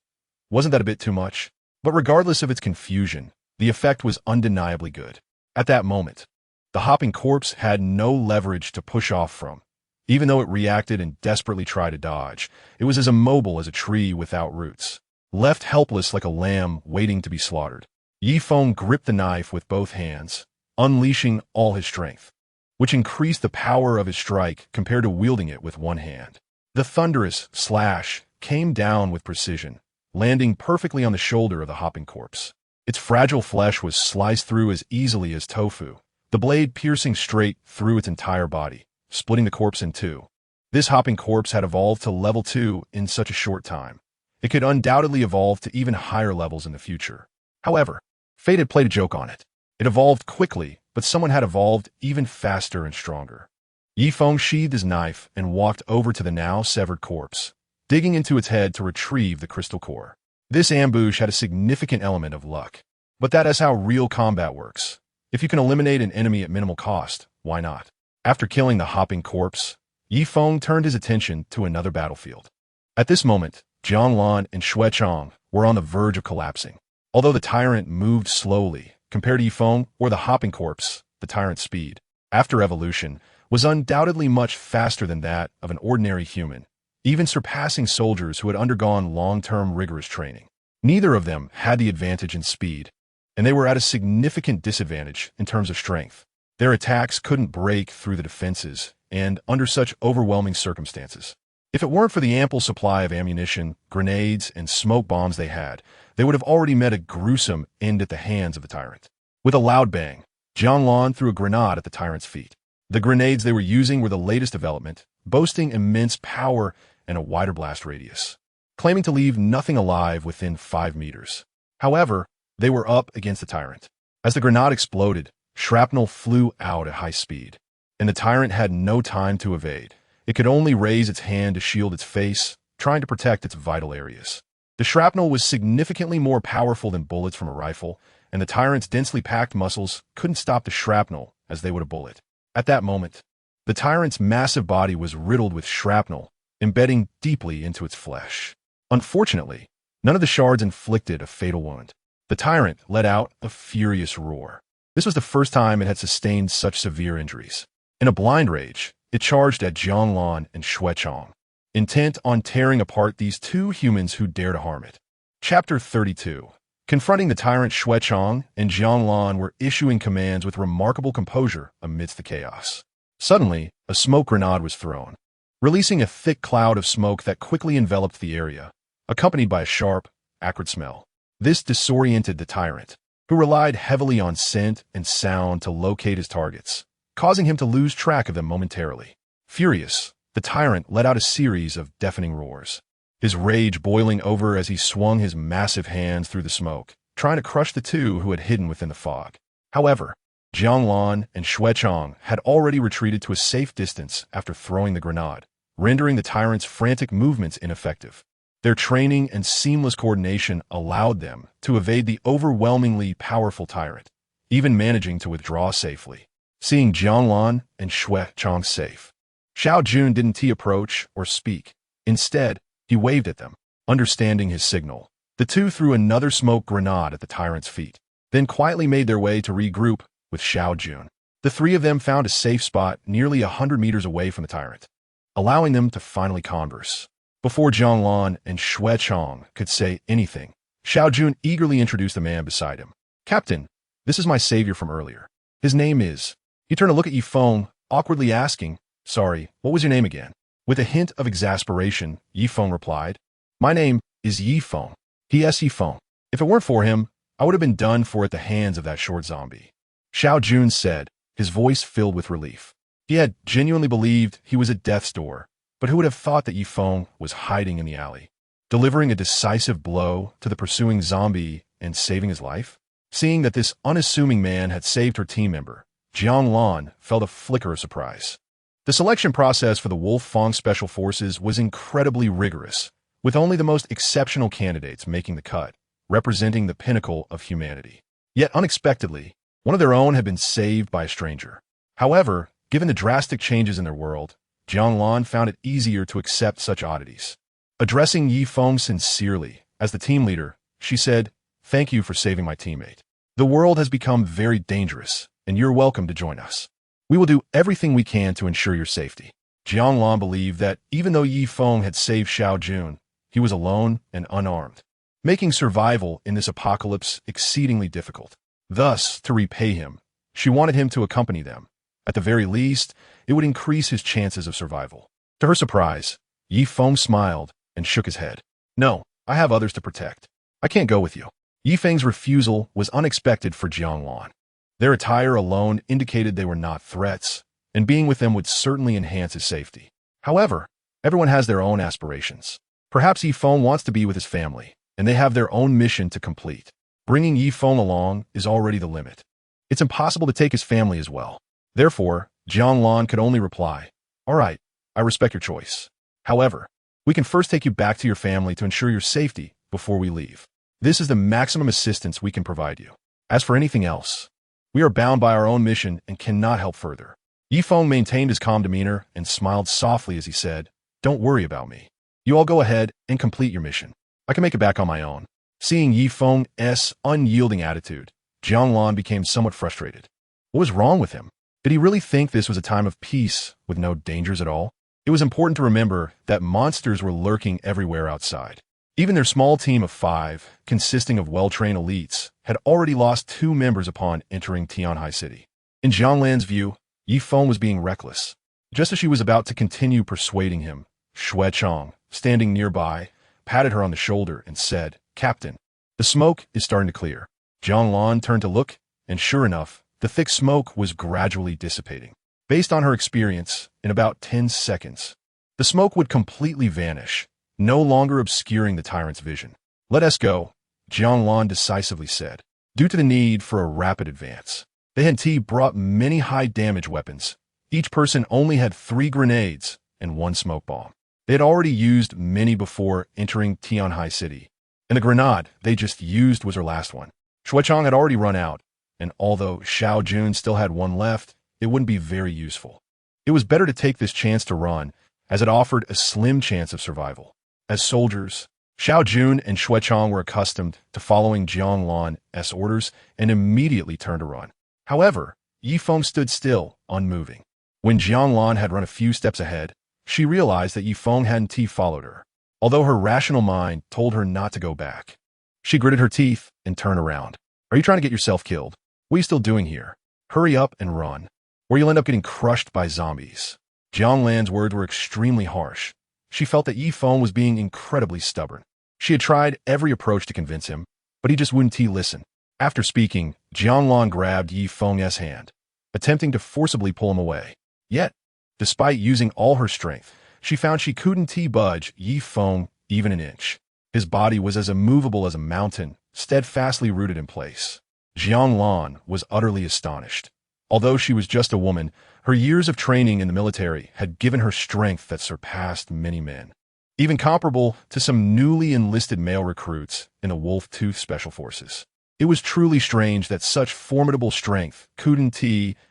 Wasn't that a bit too much? But regardless of its confusion, the effect was undeniably good. At that moment, the hopping corpse had no leverage to push off from. Even though it reacted and desperately tried to dodge, it was as immobile as a tree without roots, left helpless like a lamb waiting to be slaughtered. Yi Feng gripped the knife with both hands, unleashing all his strength, which increased the power of his strike compared to wielding it with one hand. The thunderous slash came down with precision, landing perfectly on the shoulder of the hopping corpse. Its fragile flesh was sliced through as easily as tofu, the blade piercing straight through its entire body, splitting the corpse in two. This hopping corpse had evolved to level 2 in such a short time. It could undoubtedly evolve to even higher levels in the future. However, fate had played a joke on it. It evolved quickly, but someone had evolved even faster and stronger. Yi Feng sheathed his knife and walked over to the now severed corpse, digging into its head to retrieve the crystal core. This ambush had a significant element of luck. But that is how real combat works. If you can eliminate an enemy at minimal cost, why not? After killing the hopping corpse, Yi Feng turned his attention to another battlefield. At this moment, Jianglan and Xue Chang were on the verge of collapsing. Although the tyrant moved slowly, compared to Yi Feng or the hopping corpse, the tyrant's speed, after evolution, was undoubtedly much faster than that of an ordinary human, even surpassing soldiers who had undergone long-term rigorous training. Neither of them had the advantage in speed, and they were at a significant disadvantage in terms of strength. Their attacks couldn't break through the defenses, and under such overwhelming circumstances. If it weren't for the ample supply of ammunition, grenades, and smoke bombs they had, they would have already met a gruesome end at the hands of the tyrant. With a loud bang, Jianglan threw a grenade at the tyrant's feet. The grenades they were using were the latest development, boasting immense power and a wider blast radius, claiming to leave nothing alive within 5 meters. However, they were up against the tyrant. As the grenade exploded, shrapnel flew out at high speed, and the tyrant had no time to evade. It could only raise its hand to shield its face, trying to protect its vital areas. The shrapnel was significantly more powerful than bullets from a rifle, and the tyrant's densely packed muscles couldn't stop the shrapnel as they would a bullet. At that moment, the tyrant's massive body was riddled with shrapnel, embedding deeply into its flesh. Unfortunately, none of the shards inflicted a fatal wound. The tyrant let out a furious roar. This was the first time it had sustained such severe injuries. In a blind rage, it charged at Jianglan and Xue Chang, intent on tearing apart these two humans who dare to harm it. Chapter 32. Confronting the tyrant, Xue Chang and Jianglan were issuing commands with remarkable composure amidst the chaos. Suddenly, a smoke grenade was thrown, releasing a thick cloud of smoke that quickly enveloped the area, accompanied by a sharp, acrid smell. This disoriented the tyrant, who relied heavily on scent and sound to locate his targets, causing him to lose track of them momentarily. Furious, the tyrant let out a series of deafening roars, his rage boiling over as he swung his massive hands through the smoke, trying to crush the two who had hidden within the fog. However, Jianglan and Xue Chang had already retreated to a safe distance after throwing the grenade, rendering the tyrant's frantic movements ineffective. Their training and seamless coordination allowed them to evade the overwhelmingly powerful tyrant, even managing to withdraw safely. Seeing Jianglan and Xue Chang safe, Xiao Jun didn't approach or speak. Instead, he waved at them. Understanding his signal, the two threw another smoke grenade at the tyrant's feet, then quietly made their way to regroup with Xiao Jun. The three of them found a safe spot nearly 100 meters away from the tyrant, allowing them to finally converse. Before Jianglan and Xue Chang could say anything, Xiao Jun eagerly introduced the man beside him. "Captain, this is my savior from earlier. His name is..." He turned to look at Yi Feng, awkwardly asking, "Sorry, what was your name again?" With a hint of exasperation, Yi Feng replied, "My name is Yi Feng. P.S. Yi Feng. If it weren't for him, I would have been done for at the hands of that short zombie." Xiao Jun said, his voice filled with relief. He had genuinely believed he was at death's door, but who would have thought that Yi Feng was hiding in the alley, delivering a decisive blow to the pursuing zombie and saving his life? Seeing that this unassuming man had saved her team member, Jiang Lan felt a flicker of surprise. The selection process for the Wolf Feng Special Forces was incredibly rigorous, with only the most exceptional candidates making the cut, representing the pinnacle of humanity. Yet unexpectedly, one of their own had been saved by a stranger. However, given the drastic changes in their world, Jiang Lan found it easier to accept such oddities. Addressing Yi Feng sincerely, as the team leader, she said, "Thank you for saving my teammate. The world has become very dangerous, and you're welcome to join us. We will do everything we can to ensure your safety." Jiang Lan believed that even though Yi Feng had saved Xiao Jun, he was alone and unarmed, making survival in this apocalypse exceedingly difficult. Thus, to repay him, she wanted him to accompany them. At the very least, it would increase his chances of survival. To her surprise, Yi Feng smiled and shook his head. "No, I have others to protect. I can't go with you." Yi Feng's refusal was unexpected for Jiang Lan. Their attire alone indicated they were not threats, and being with them would certainly enhance his safety. However, everyone has their own aspirations. Perhaps Yi Feng wants to be with his family, and they have their own mission to complete. Bringing Yi Feng along is already the limit. It's impossible to take his family as well. Therefore, Jiang Lan could only reply, "All right, I respect your choice. However, we can first take you back to your family to ensure your safety before we leave. This is the maximum assistance we can provide you. As for anything else, we are bound by our own mission and cannot help further." Yi Feng maintained his calm demeanor and smiled softly as he said, "Don't worry about me. You all go ahead and complete your mission. I can make it back on my own." Seeing Yi Feng's unyielding attitude, Jiang Lan became somewhat frustrated. What was wrong with him? Did he really think this was a time of peace with no dangers at all? It was important to remember that monsters were lurking everywhere outside. Even their small team of 5, consisting of well-trained elites, had already lost 2 members upon entering Tianhai City. In Jiang Lan's view, Yi Feng was being reckless. Just as she was about to continue persuading him, Shui Chong, standing nearby, patted her on the shoulder and said, "Captain, the smoke is starting to clear." Jiang Lan turned to look, and sure enough, the thick smoke was gradually dissipating. Based on her experience, in about 10 seconds, the smoke would completely vanish, no longer obscuring the tyrant's vision. "Let us go," Jiang Lan decisively said. Due to the need for a rapid advance, the Henti brought many high-damage weapons. Each person only had 3 grenades and 1 smoke bomb. They had already used many before entering Tianhai City, and the grenade they just used was her last one. Shui Chong had already run out, and although Xiao Jun still had 1 left, it wouldn't be very useful. It was better to take this chance to run, as it offered a slim chance of survival. As soldiers, Xiao Jun and Shui Chong were accustomed to following Jiang Lan's orders and immediately turned to run. However, Yi Feng stood still, unmoving. When Jiang Lan had run a few steps ahead, she realized that Yi Feng hadn't followed her, although her rational mind told her not to go back. She gritted her teeth and turned around. "Are you trying to get yourself killed? What are you still doing here? Hurry up and run, or you'll end up getting crushed by zombies." Jiang Lan's words were extremely harsh. She felt that Yi Feng was being incredibly stubborn. She had tried every approach to convince him, but he just wouldn't listen. After speaking, Jiang Lan grabbed Yi Feng's hand, attempting to forcibly pull him away. Yet, despite using all her strength, she found she couldn't budge Yi Feng even an inch. His body was as immovable as a mountain, steadfastly rooted in place. Jiang Lan was utterly astonished. Although she was just a woman, her years of training in the military had given her strength that surpassed many men, even comparable to some newly enlisted male recruits in the Wolf-Tooth Special Forces. It was truly strange that such formidable strength couldn't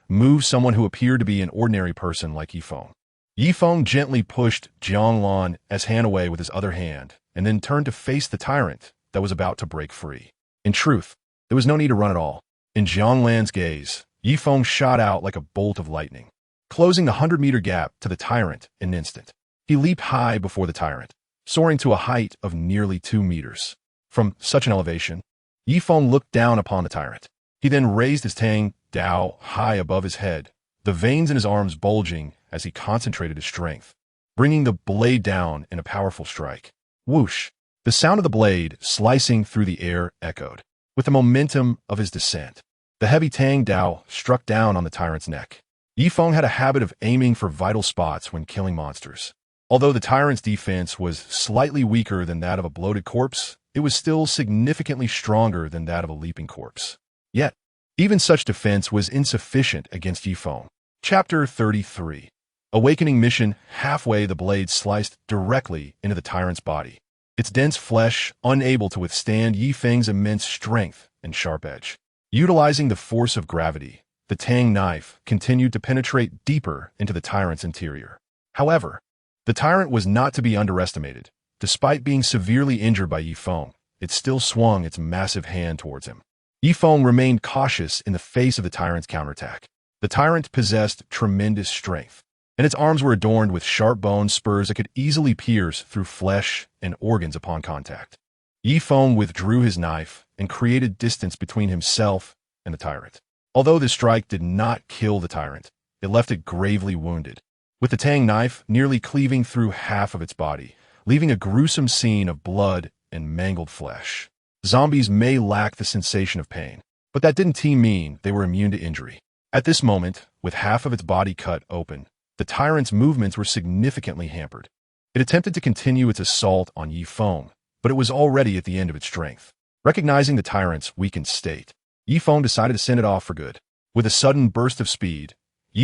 move someone who appeared to be an ordinary person like Yi Feng. Yi Feng gently pushed Jiang Lan's hand away with his other hand, and then turned to face the tyrant that was about to break free. In truth, there was no need to run at all. In Jiang Lan's gaze, Yi Feng shot out like a bolt of lightning, closing the 100-meter gap to the tyrant in an instant. He leaped high before the tyrant, soaring to a height of nearly 2 meters. From such an elevation, Yi Feng looked down upon the tyrant. He then raised his Tang Dao high above his head, the veins in his arms bulging as he concentrated his strength, bringing the blade down in a powerful strike. Whoosh! The sound of the blade slicing through the air echoed. With the momentum of his descent, the heavy Tang Dao struck down on the tyrant's neck. Feng had a habit of aiming for vital spots when killing monsters. Although the tyrant's defense was slightly weaker than that of a bloated corpse, it was still significantly stronger than that of a leaping corpse. Yet, even such defense was insufficient against Feng. Chapter 33. Awakening Mission. Halfway, the blade sliced directly into the tyrant's body. Its dense flesh unable to withstand Feng's immense strength and sharp edge. Utilizing the force of gravity, the Tang knife continued to penetrate deeper into the tyrant's interior. However, the tyrant was not to be underestimated. Despite being severely injured by Feng, it still swung its massive hand towards him. Feng remained cautious in the face of the tyrant's counterattack. The tyrant possessed tremendous strength, and its arms were adorned with sharp bone spurs that could easily pierce through flesh and organs upon contact. Feng withdrew his knife and created distance between himself and the tyrant. Although this strike did not kill the tyrant, it left it gravely wounded, with the Tang knife nearly cleaving through half of its body, leaving a gruesome scene of blood and mangled flesh. Zombies may lack the sensation of pain, but that didn't mean they were immune to injury. At this moment, with half of its body cut open, the tyrant's movements were significantly hampered. It attempted to continue its assault on Feng, but it was already at the end of its strength. Recognizing the tyrant's weakened state, Feng decided to send it off for good. With a sudden burst of speed,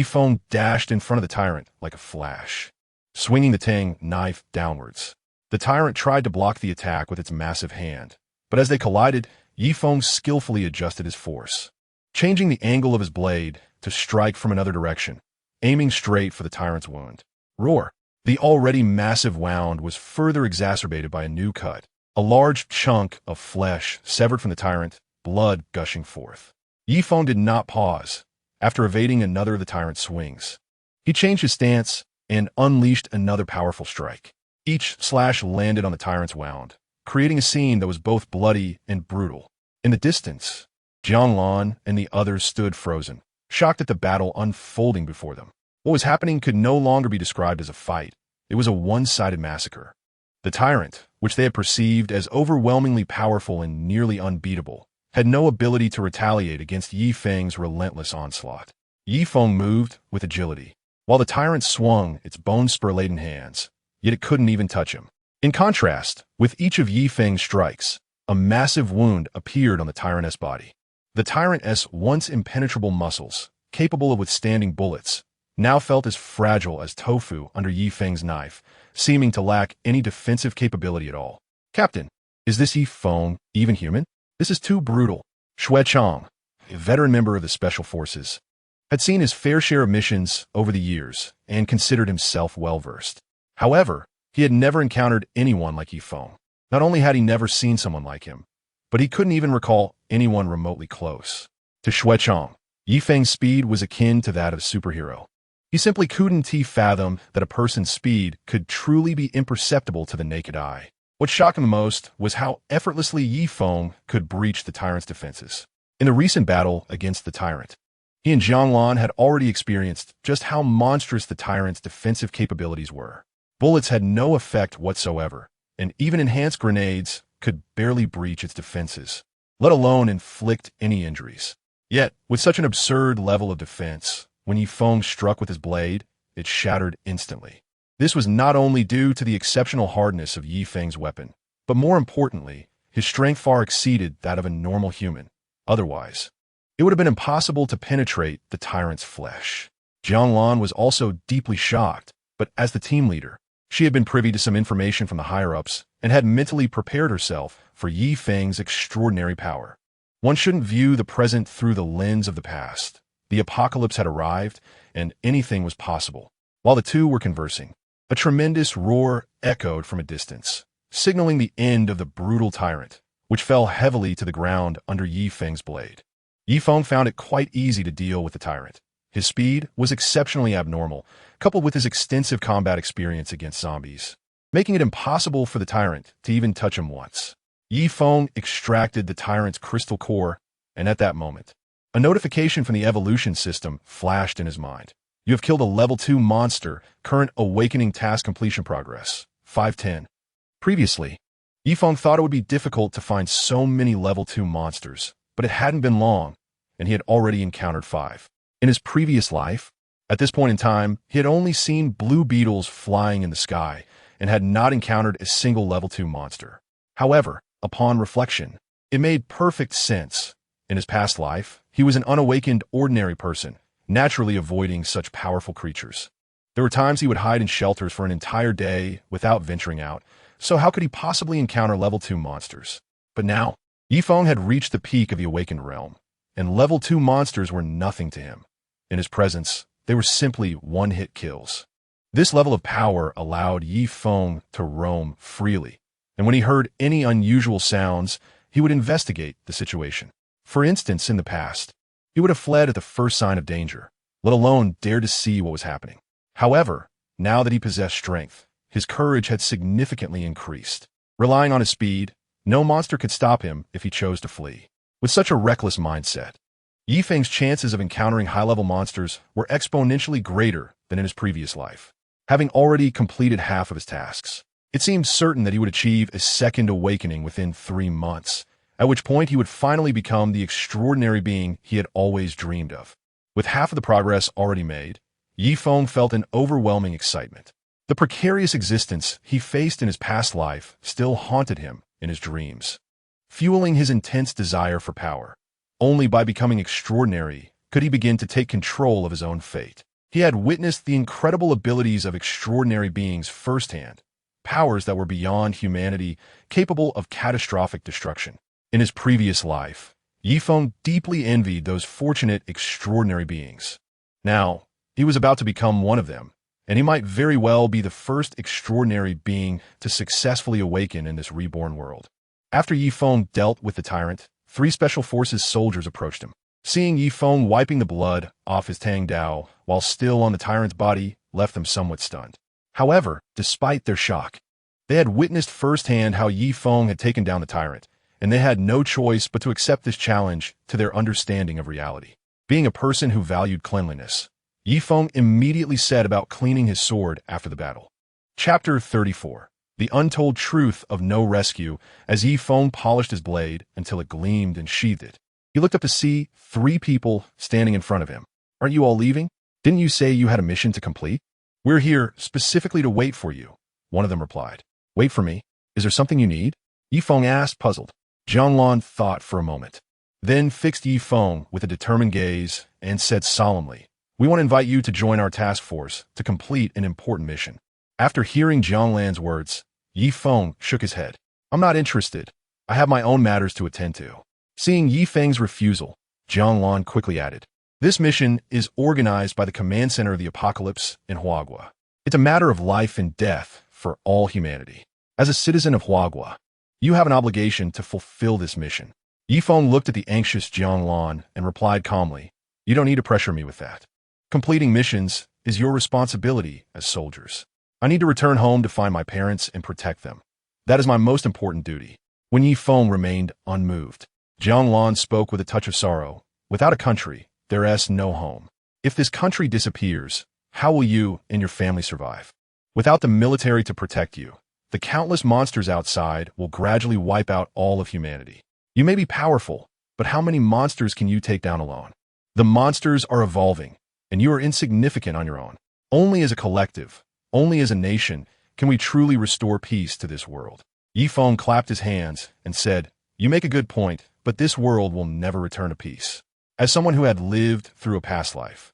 Feng dashed in front of the tyrant like a flash, swinging the Tang knife downwards. The tyrant tried to block the attack with its massive hand, but as they collided, Feng skillfully adjusted his force, changing the angle of his blade to strike from another direction, aiming straight for the tyrant's wound. Roar! The already massive wound was further exacerbated by a new cut, a large chunk of flesh severed from the tyrant, blood gushing forth. Feng did not pause. After evading another of the tyrant's swings, he changed his stance and unleashed another powerful strike. Each slash landed on the tyrant's wound, creating a scene that was both bloody and brutal. In the distance, Jianglan and the others stood frozen, shocked at the battle unfolding before them. What was happening could no longer be described as a fight. It was a one-sided massacre. The tyrant, which they had perceived as overwhelmingly powerful and nearly unbeatable, had no ability to retaliate against Feng's relentless onslaught. Feng moved with agility, while the tyrant swung its bone-spur-laden hands, yet it couldn't even touch him. In contrast, with each of Feng's strikes, a massive wound appeared on the tyrant's body. The tyrant's once impenetrable muscles, capable of withstanding bullets, now felt as fragile as tofu under Feng's knife, seeming to lack any defensive capability at all. Captain, is this Feng even human? This is too brutal. Shui Chang, a veteran member of the Special Forces, had seen his fair share of missions over the years and considered himself well-versed. However, he had never encountered anyone like Feng. Not only had he never seen someone like him, but he couldn't even recall anyone remotely close. To Shui Chang, Feng's speed was akin to that of a superhero. He simply couldn't fathom that a person's speed could truly be imperceptible to the naked eye. What shocked him the most was how effortlessly Feng could breach the tyrant's defenses. In the recent battle against the tyrant, he and Jianglan had already experienced just how monstrous the tyrant's defensive capabilities were. Bullets had no effect whatsoever, and even enhanced grenades could barely breach its defenses, let alone inflict any injuries. Yet, with such an absurd level of defense, when Feng struck with his blade, it shattered instantly. This was not only due to the exceptional hardness of Feng's weapon, but more importantly, his strength far exceeded that of a normal human. Otherwise, it would have been impossible to penetrate the tyrant's flesh. Jianglan was also deeply shocked, but as the team leader, she had been privy to some information from the higher-ups and had mentally prepared herself for Feng's extraordinary power. One shouldn't view the present through the lens of the past. The apocalypse had arrived, and anything was possible. While the two were conversing, a tremendous roar echoed from a distance, signaling the end of the brutal tyrant, which fell heavily to the ground under Feng's blade. Feng found it quite easy to deal with the tyrant. His speed was exceptionally abnormal, coupled with his extensive combat experience against zombies, making it impossible for the tyrant to even touch him once. Feng extracted the tyrant's crystal core, and at that moment, a notification from the evolution system flashed in his mind. You have killed a level 2 monster, current awakening task completion progress, 510. Previously, Feng thought it would be difficult to find so many level 2 monsters, but it hadn't been long, and he had already encountered 5. In his previous life, At this point in time, he had only seen blue beetles flying in the sky and had not encountered a single level 2 monster. However, upon reflection, it made perfect sense. In his past life, he was an unawakened, ordinary person, naturally avoiding such powerful creatures. There were times he would hide in shelters for an entire day without venturing out, so how could he possibly encounter level 2 monsters? But now, Feng had reached the peak of the awakened realm, and level 2 monsters were nothing to him. In his presence, they were simply one-hit kills. This level of power allowed Feng to roam freely, and when he heard any unusual sounds, he would investigate the situation. For instance, in the past, he would have fled at the first sign of danger, let alone dare to see what was happening. However, now that he possessed strength, his courage had significantly increased. Relying on his speed, no monster could stop him if he chose to flee. With such a reckless mindset, Feng's chances of encountering high-level monsters were exponentially greater than in his previous life. Having already completed half of his tasks, it seemed certain that he would achieve a second awakening within 3 months, at which point he would finally become the extraordinary being he had always dreamed of. With half of the progress already made, Feng felt an overwhelming excitement. The precarious existence he faced in his past life still haunted him in his dreams, fueling his intense desire for power. Only by becoming extraordinary could he begin to take control of his own fate. He had witnessed the incredible abilities of extraordinary beings firsthand, powers that were beyond humanity, capable of catastrophic destruction. In his previous life, Feng deeply envied those fortunate, extraordinary beings. Now, he was about to become one of them, and he might very well be the first extraordinary being to successfully awaken in this reborn world. After Feng dealt with the tyrant, 3 Special Forces soldiers approached him. Seeing Feng wiping the blood off his Tang Dao while still on the tyrant's body left them somewhat stunned. However, despite their shock, they had witnessed firsthand how Feng had taken down the tyrant, and they had no choice but to accept this challenge to their understanding of reality. Being a person who valued cleanliness, Feng immediately set about cleaning his sword after the battle. Chapter 34. The Untold Truth of No Rescue. As Feng polished his blade until it gleamed and sheathed it, he looked up to see 3 people standing in front of him. "Aren't you all leaving? Didn't you say you had a mission to complete?" "We're here specifically to wait for you," one of them replied. "Wait for me? Is there something you need?" Feng asked, puzzled. Zhanglan thought for a moment, then fixed Feng with a determined gaze and said solemnly, "We want to invite you to join our task force to complete an important mission." After hearing Zhanglan's words, Feng shook his head. "I'm not interested. I have my own matters to attend to." Seeing Feng's refusal, Zhanglan quickly added, "This mission is organized by the command center of the apocalypse in Huagua. It's a matter of life and death for all humanity. As a citizen of Huagua, you have an obligation to fulfill this mission." Feng looked at the anxious Zhanglan and replied calmly, "You don't need to pressure me with that. Completing missions is your responsibility as soldiers. I need to return home to find my parents and protect them. That is my most important duty." When Feng remained unmoved, Zhanglan spoke with a touch of sorrow. "Without a country, there is no home. If this country disappears, how will you and your family survive? Without the military to protect you, the countless monsters outside will gradually wipe out all of humanity. You may be powerful, but how many monsters can you take down alone? The monsters are evolving, and you are insignificant on your own. Only as a collective, only as a nation, can we truly restore peace to this world." Feng clapped his hands and said, "You make a good point, but this world will never return to peace." As someone who had lived through a past life,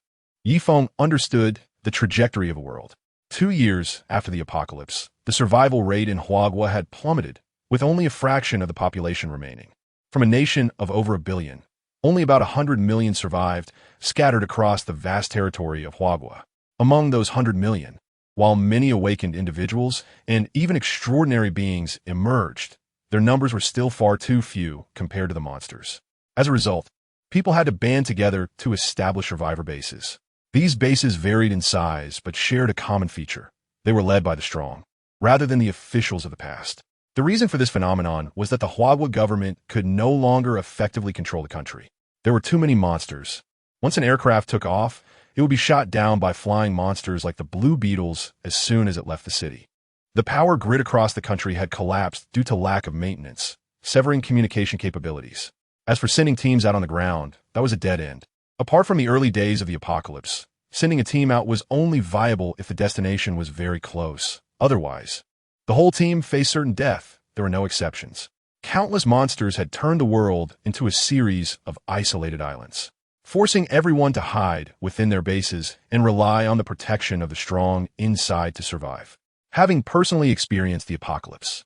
Feng understood the trajectory of a world. 2 years after the apocalypse, the survival rate in Huagua had plummeted, with only a fraction of the population remaining. From a nation of over 1 billion, only about 100 million survived, scattered across the vast territory of Huagua. Among those 100 million, while many awakened individuals and even extraordinary beings emerged, their numbers were still far too few compared to the monsters. As a result, people had to band together to establish survivor bases. These bases varied in size but shared a common feature. They were led by the strong, rather than the officials of the past. The reason for this phenomenon was that the Huagua government could no longer effectively control the country. There were too many monsters. Once an aircraft took off, it would be shot down by flying monsters like the blue beetles as soon as it left the city. The power grid across the country had collapsed due to lack of maintenance, severing communication capabilities. As for sending teams out on the ground, that was a dead end. Apart from the early days of the apocalypse, Sending a team out was only viable if the destination was very close. Otherwise, the whole team faced certain death. There were no exceptions. Countless monsters had turned the world into a series of isolated islands, forcing everyone to hide within their bases and rely on the protection of the strong inside to survive. Having personally experienced the apocalypse,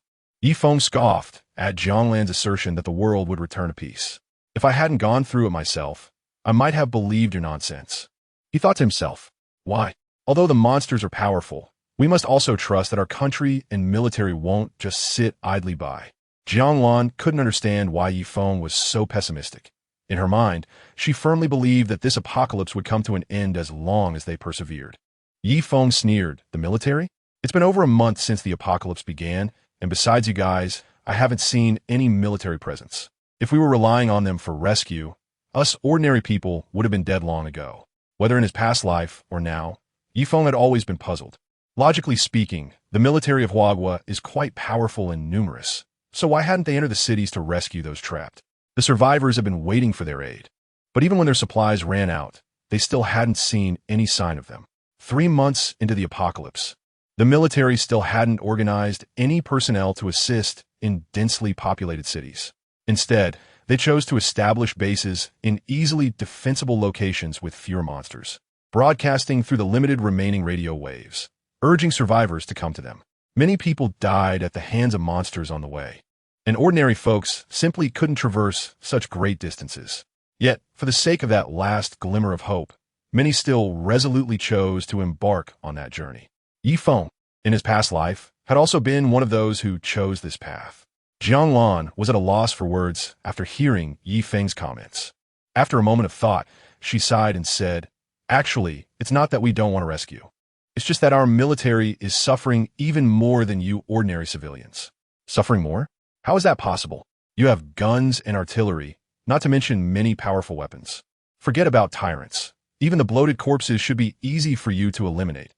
Feng scoffed at Zhonglan's assertion that the world would return to peace. If I hadn't gone through it myself, I might have believed your nonsense. He thought to himself, why? Although the monsters are powerful, we must also trust that our country and military won't just sit idly by. Zhonglan couldn't understand why Feng was so pessimistic. In her mind, she firmly believed that this apocalypse would come to an end as long as they persevered. Feng sneered, the military? It's been over a month since the apocalypse began, and besides you guys, I haven't seen any military presence. If we were relying on them for rescue, us ordinary people would have been dead long ago. Whether in his past life or now, Feng had always been puzzled. Logically speaking, the military of Huagua is quite powerful and numerous, so why hadn't they entered the cities to rescue those trapped? The survivors have been waiting for their aid, but even when their supplies ran out, they still hadn't seen any sign of them. 3 months into the apocalypse, the military still hadn't organized any personnel to assist in densely populated cities. Instead, they chose to establish bases in easily defensible locations with fewer monsters, broadcasting through the limited remaining radio waves, urging survivors to come to them. Many people died at the hands of monsters on the way, and ordinary folks simply couldn't traverse such great distances. Yet, for the sake of that last glimmer of hope, many still resolutely chose to embark on that journey. Feng, in his past life, had also been one of those who chose this path. Zhonglan was at a loss for words after hearing Feng's comments. After a moment of thought, she sighed and said, actually, it's not that we don't want to rescue. It's just that our military is suffering even more than you ordinary civilians. Suffering more? How is that possible? You have guns and artillery, not to mention many powerful weapons. Forget about tyrants. Even the bloated corpses should be easy for you to eliminate.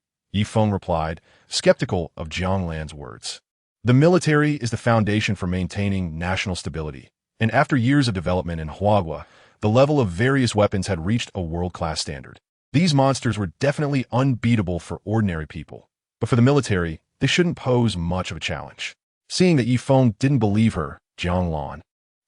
Feng replied, skeptical of Zhonglan's words. The military is the foundation for maintaining national stability, and after years of development in Huagua, the level of various weapons had reached a world-class standard. These monsters were definitely unbeatable for ordinary people, but for the military, they shouldn't pose much of a challenge. Seeing that Feng didn't believe her, Zhonglan,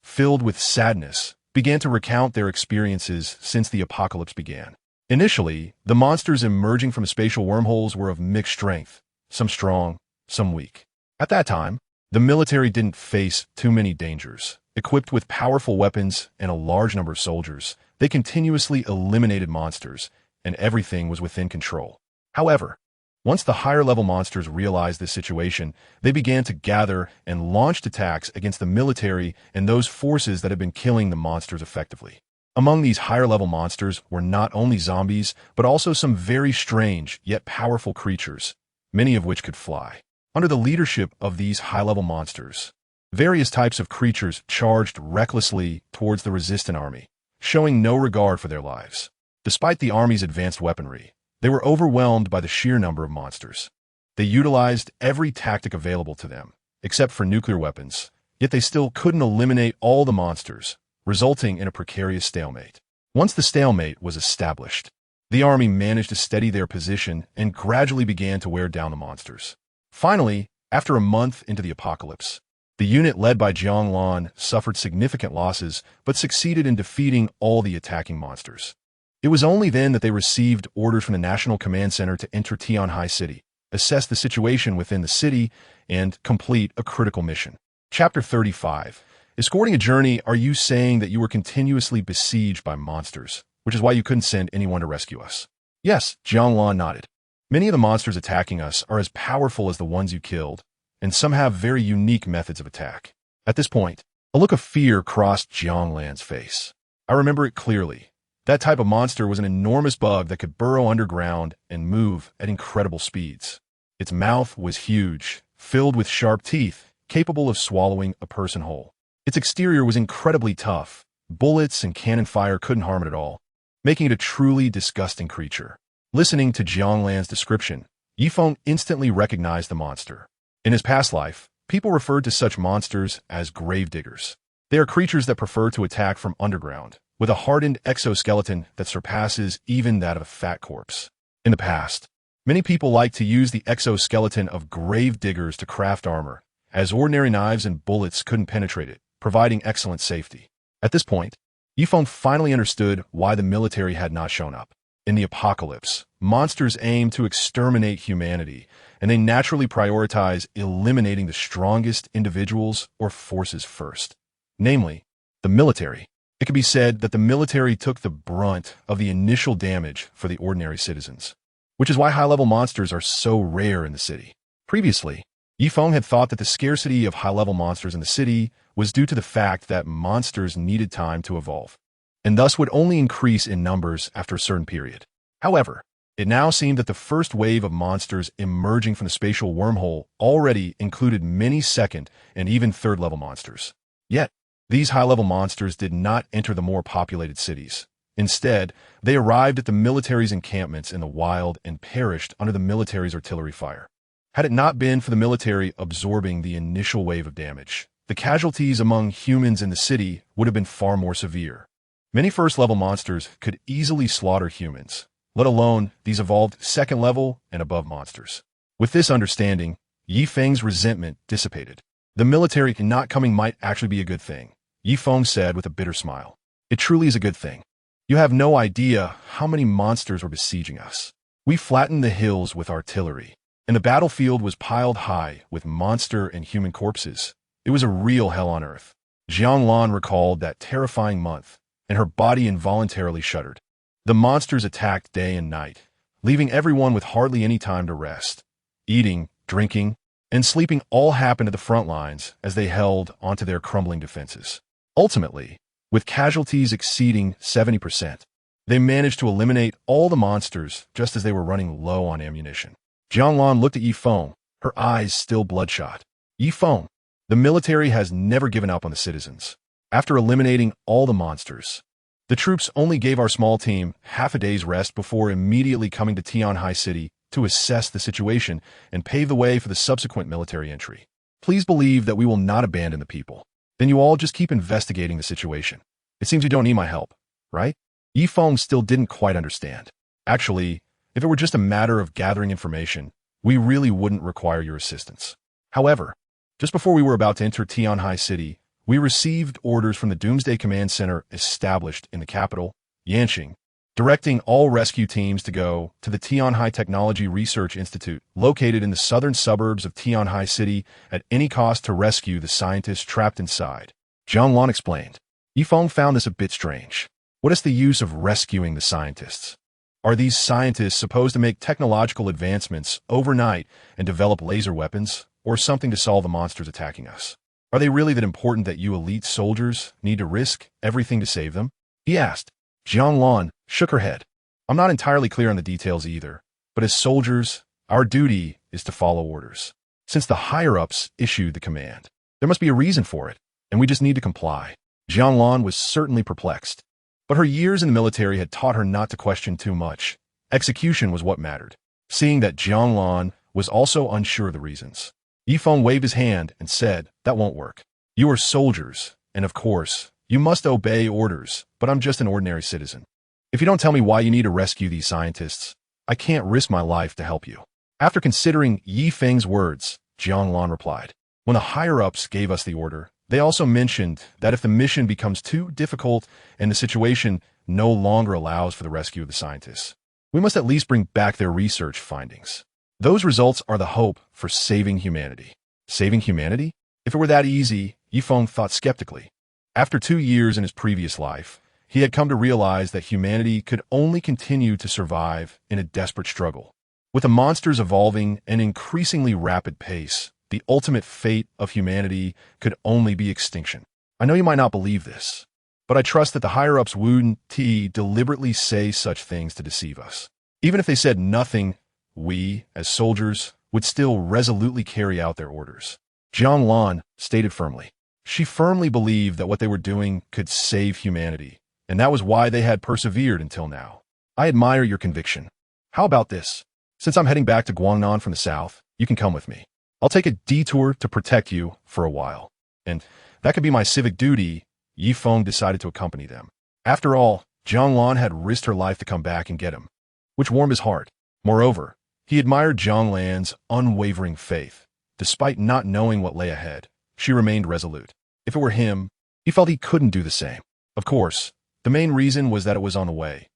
filled with sadness, began to recount their experiences since the apocalypse began. Initially, the monsters emerging from spatial wormholes were of mixed strength, some strong, some weak. At that time, the military didn't face too many dangers. Equipped with powerful weapons and a large number of soldiers, they continuously eliminated monsters, and everything was within control. However, once the higher-level monsters realized this situation, they began to gather and launched attacks against the military and those forces that had been killing the monsters effectively. Among these higher-level monsters were not only zombies, but also some very strange yet powerful creatures, many of which could fly. Under the leadership of these high-level monsters, various types of creatures charged recklessly towards the resistant army, showing no regard for their lives. Despite the army's advanced weaponry, they were overwhelmed by the sheer number of monsters. They utilized every tactic available to them, except for nuclear weapons, yet they still couldn't eliminate all the monsters, resulting in a precarious stalemate. Once the stalemate was established, the army managed to steady their position and gradually began to wear down the monsters. Finally, after a month into the apocalypse, the unit led by Zhonglan suffered significant losses but succeeded in defeating all the attacking monsters. It was only then that they received orders from the National Command Center to enter Tianhai City, assess the situation within the city, and complete a critical mission. Chapter 35. Escorting a journey, are you saying that you were continuously besieged by monsters, which is why you couldn't send anyone to rescue us? Yes, Zhonglan nodded. Many of the monsters attacking us are as powerful as the ones you killed, and some have very unique methods of attack. At this point, a look of fear crossed Zhonglan's face. I remember it clearly. That type of monster was an enormous bug that could burrow underground and move at incredible speeds. Its mouth was huge, filled with sharp teeth, capable of swallowing a person whole. Its exterior was incredibly tough. Bullets and cannon fire couldn't harm it at all, making it a truly disgusting creature. Listening to Zhonglan's description, Feng instantly recognized the monster. In his past life, people referred to such monsters as gravediggers. They are creatures that prefer to attack from underground, with a hardened exoskeleton that surpasses even that of a fat corpse. In the past, many people liked to use the exoskeleton of grave diggers to craft armor, as ordinary knives and bullets couldn't penetrate it, providing excellent safety. At this point, Yifeng finally understood why the military had not shown up. In the apocalypse, monsters aim to exterminate humanity, and they naturally prioritize eliminating the strongest individuals or forces first, namely, the military. It could be said that the military took the brunt of the initial damage for the ordinary citizens, which is why high-level monsters are so rare in the city. Previously, Yifeng had thought that the scarcity of high-level monsters in the city was due to the fact that monsters needed time to evolve, and thus would only increase in numbers after a certain period. However, it now seemed that the first wave of monsters emerging from the spatial wormhole already included many second and even third-level monsters. Yet, these high-level monsters did not enter the more populated cities. Instead, they arrived at the military's encampments in the wild and perished under the military's artillery fire. Had it not been for the military absorbing the initial wave of damage, the casualties among humans in the city would have been far more severe. Many first-level monsters could easily slaughter humans, let alone these evolved second-level and above monsters. With this understanding, Yifeng's resentment dissipated. The military not coming might actually be a good thing, Yifeng said with a bitter smile. It truly is a good thing. You have no idea how many monsters were besieging us. We flattened the hills with artillery, and the battlefield was piled high with monster and human corpses. It was a real hell on earth. Jianglan recalled that terrifying month, and her body involuntarily shuddered. The monsters attacked day and night, leaving everyone with hardly any time to rest. Eating, drinking, and sleeping all happened at the front lines as they held onto their crumbling defenses. Ultimately, with casualties exceeding 70%, they managed to eliminate all the monsters just as they were running low on ammunition. Jianglan looked at Yifeng, her eyes still bloodshot. Yifeng, the military has never given up on the citizens. After eliminating all the monsters, the troops only gave our small team half a day's rest before immediately coming to Tianhai City to assess the situation and pave the way for the subsequent military entry. Please believe that we will not abandon the people. Then you all just keep investigating the situation. It seems you don't need my help, right? Yifeng still didn't quite understand. Actually, if it were just a matter of gathering information, we really wouldn't require your assistance. However, just before we were about to enter Tianhai City, we received orders from the Doomsday Command Center established in the capital, Yanqing, directing all rescue teams to go to the Tianhai Technology Research Institute, located in the southern suburbs of Tianhai City, at any cost to rescue the scientists trapped inside. Jianglan explained. Yifeng found this a bit strange. What is the use of rescuing the scientists? Are these scientists supposed to make technological advancements overnight and develop laser weapons, or something to solve the monsters attacking us? Are they really that important that you elite soldiers need to risk everything to save them? He asked. Jianglan shook her head. I'm not entirely clear on the details either, but as soldiers, our duty is to follow orders. Since the higher-ups issued the command, there must be a reason for it, and we just need to comply. Jianglan was certainly perplexed, but her years in the military had taught her not to question too much. Execution was what mattered. Seeing that Jianglan was also unsure of the reasons, Yifeng waved his hand and said, that won't work. You are soldiers, and of course, you must obey orders, but I'm just an ordinary citizen. If you don't tell me why you need to rescue these scientists, I can't risk my life to help you. After considering Yifeng's words, Jianglan replied, when the higher-ups gave us the order, they also mentioned that if the mission becomes too difficult and the situation no longer allows for the rescue of the scientists, we must at least bring back their research findings. Those results are the hope for saving humanity. Saving humanity? If it were that easy, Yifeng thought skeptically. After 2 years in his previous life, he had come to realize that humanity could only continue to survive in a desperate struggle. With the monsters evolving at an increasingly rapid pace, the ultimate fate of humanity could only be extinction. I know you might not believe this, but I trust that the higher-ups wouldn't deliberately say such things to deceive us. Even if they said nothing, we, as soldiers, would still resolutely carry out their orders. Jianglan stated firmly. She firmly believed that what they were doing could save humanity, and that was why they had persevered until now. I admire your conviction. How about this? Since I'm heading back to Guangnan from the south, you can come with me. I'll take a detour to protect you for a while. And that could be my civic duty. Yifeng decided to accompany them. After all, Zhonglan had risked her life to come back and get him, which warmed his heart. Moreover, he admired Zhonglan's unwavering faith. Despite not knowing what lay ahead, she remained resolute. If it were him, he felt he couldn't do the same. Of course, the main reason was that it was on the way.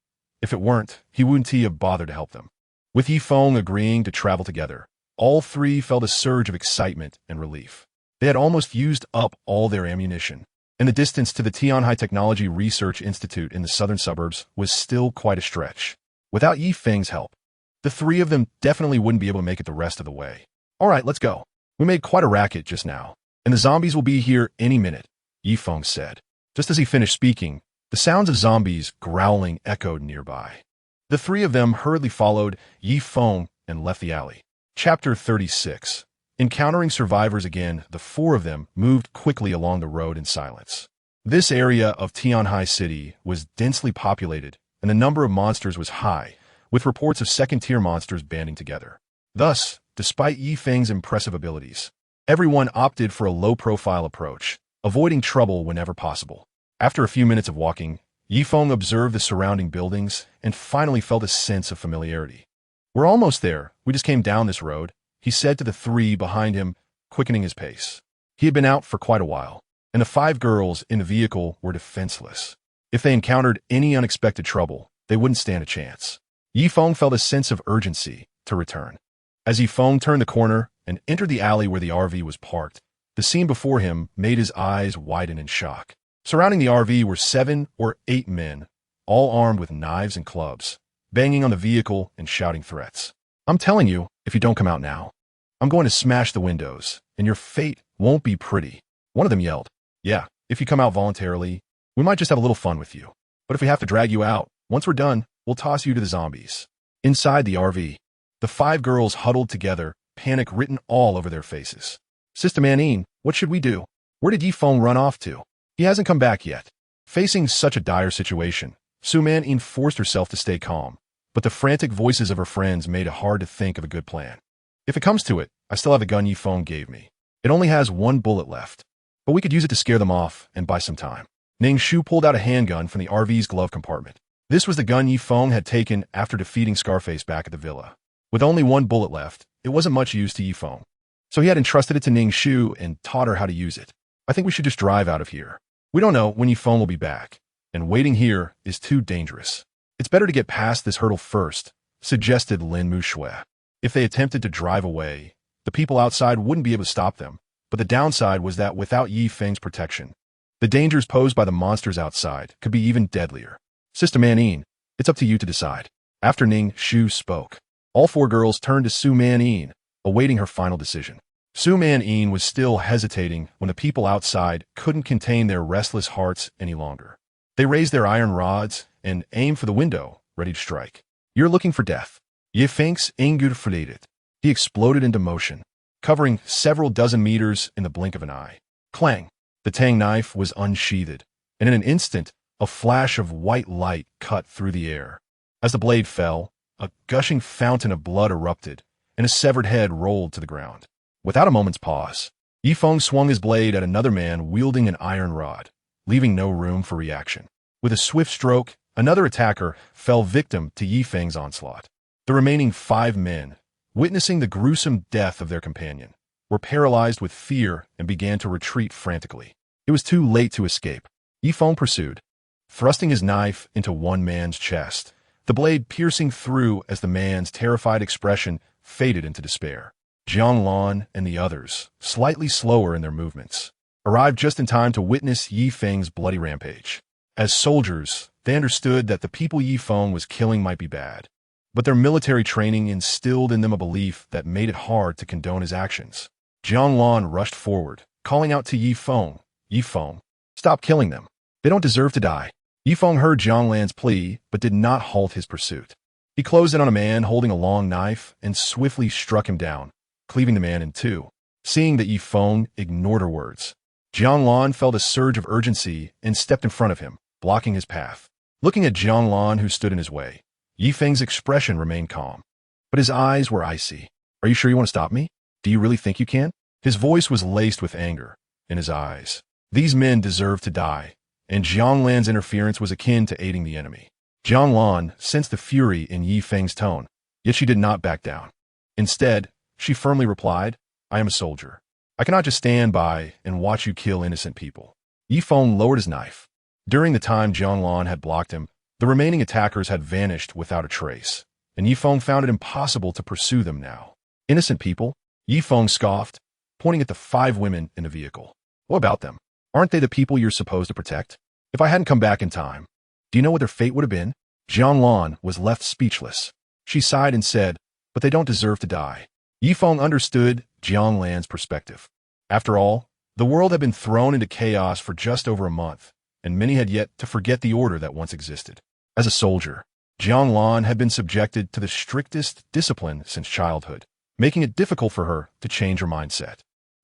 If it weren't, he wouldn't have bothered to help them. With Feng agreeing to travel together, all three felt a surge of excitement and relief. They had almost used up all their ammunition, and the distance to the Tianhai Technology Research Institute in the southern suburbs was still quite a stretch. Without Feng's help, the three of them definitely wouldn't be able to make it the rest of the way. All right, let's go. We made quite a racket just now, and the zombies will be here any minute, Feng said. Just as he finished speaking, the sounds of zombies growling echoed nearby. The three of them hurriedly followed Feng and left the alley. Chapter 36. Encountering survivors again, the four of them moved quickly along the road in silence. This area of Tianhai City was densely populated, and the number of monsters was high, with reports of second-tier monsters banding together. Thus, despite Feng's impressive abilities, everyone opted for a low-profile approach, avoiding trouble whenever possible. After a few minutes of walking, Feng observed the surrounding buildings and finally felt a sense of familiarity. We're almost there. We just came down this road, he said to the three behind him, quickening his pace. He had been out for quite a while, and the 5 girls in the vehicle were defenseless. If they encountered any unexpected trouble, they wouldn't stand a chance. Feng felt a sense of urgency to return. As Feng turned the corner and entered the alley where the RV was parked, the scene before him made his eyes widen in shock. Surrounding the RV were 7 or 8 men, all armed with knives and clubs, banging on the vehicle and shouting threats. I'm telling you, if you don't come out now, I'm going to smash the windows, and your fate won't be pretty. One of them yelled. Yeah, if you come out voluntarily, we might just have a little fun with you. But if we have to drag you out, once we're done, we'll toss you to the zombies. Inside the RV, the 5 girls huddled together, panic written all over their faces. Sister Manine, what should we do? Where did Feng run off to? He hasn't come back yet. Facing such a dire situation, Su Manine forced herself to stay calm, but the frantic voices of her friends made it hard to think of a good plan. If it comes to it, I still have the gun Feng gave me. It only has 1 bullet left, but we could use it to scare them off and buy some time. Ning Shu pulled out a handgun from the RV's glove compartment. This was the gun Feng had taken after defeating Scarface back at the villa. With only 1 bullet left, it wasn't much use to Feng, so he had entrusted it to Ning Shu and taught her how to use it. I think we should just drive out of here. We don't know when Feng will be back, and waiting here is too dangerous. It's better to get past this hurdle first, suggested Lin Mushui. If they attempted to drive away, the people outside wouldn't be able to stop them, but the downside was that without Feng's protection, the dangers posed by the monsters outside could be even deadlier. Sister Manine, it's up to you to decide. After Ning Shu spoke, all 4 girls turned to Su Manine, awaiting her final decision. Su Manine was still hesitating when the people outside couldn't contain their restless hearts any longer. They raised their iron rods and aimed for the window, ready to strike. You're looking for death. Feng's anger faded. He exploded into motion, covering several dozen meters in the blink of an eye. Clang! The tang knife was unsheathed, and in an instant, a flash of white light cut through the air. As the blade fell, a gushing fountain of blood erupted, and a severed head rolled to the ground. Without a moment's pause, Feng swung his blade at another man wielding an iron rod, leaving no room for reaction. With a swift stroke, another attacker fell victim to Feng's onslaught. The remaining 5 men, witnessing the gruesome death of their companion, were paralyzed with fear and began to retreat frantically. It was too late to escape. Feng pursued, thrusting his knife into one man's chest, the blade piercing through as the man's terrified expression faded into despair. Zhonglan and the others, slightly slower in their movements, arrived just in time to witness Feng's bloody rampage. As soldiers, they understood that the people Feng was killing might be bad, but their military training instilled in them a belief that made it hard to condone his actions. Zhonglan rushed forward, calling out to Feng, stop killing them. They don't deserve to die. Feng heard Zhonglan's plea, but did not halt his pursuit. He closed in on a man holding a long knife and swiftly struck him down, cleaving the man in 2. Seeing that Feng ignored her words, Zhonglan felt a surge of urgency and stepped in front of him, blocking his path. Looking at Zhonglan, who stood in his way, Feng's expression remained calm, but his eyes were icy. Are you sure you want to stop me? Do you really think you can? His voice was laced with anger. In his eyes, these men deserved to die, and Jiang Lan's interference was akin to aiding the enemy. Jiang Lan sensed the fury in Yi Feng's tone, yet she did not back down. Instead, she firmly replied, "I am a soldier. I cannot just stand by and watch you kill innocent people." Yi Feng lowered his knife. During the time Jiang Lan had blocked him, the remaining attackers had vanished without a trace, and Yi Feng found it impossible to pursue them now. "Innocent people?" Yi Feng scoffed, pointing at the 5 women in the vehicle. "What about them? Aren't they the people you're supposed to protect? If I hadn't come back in time, do you know what their fate would have been?" Jiang Lan was left speechless. She sighed and said, "But they don't deserve to die." Yi Feng understood Jiang Lan's perspective. After all, the world had been thrown into chaos for just over a month, and many had yet to forget the order that once existed. As a soldier, Jiang Lan had been subjected to the strictest discipline since childhood, making it difficult for her to change her mindset.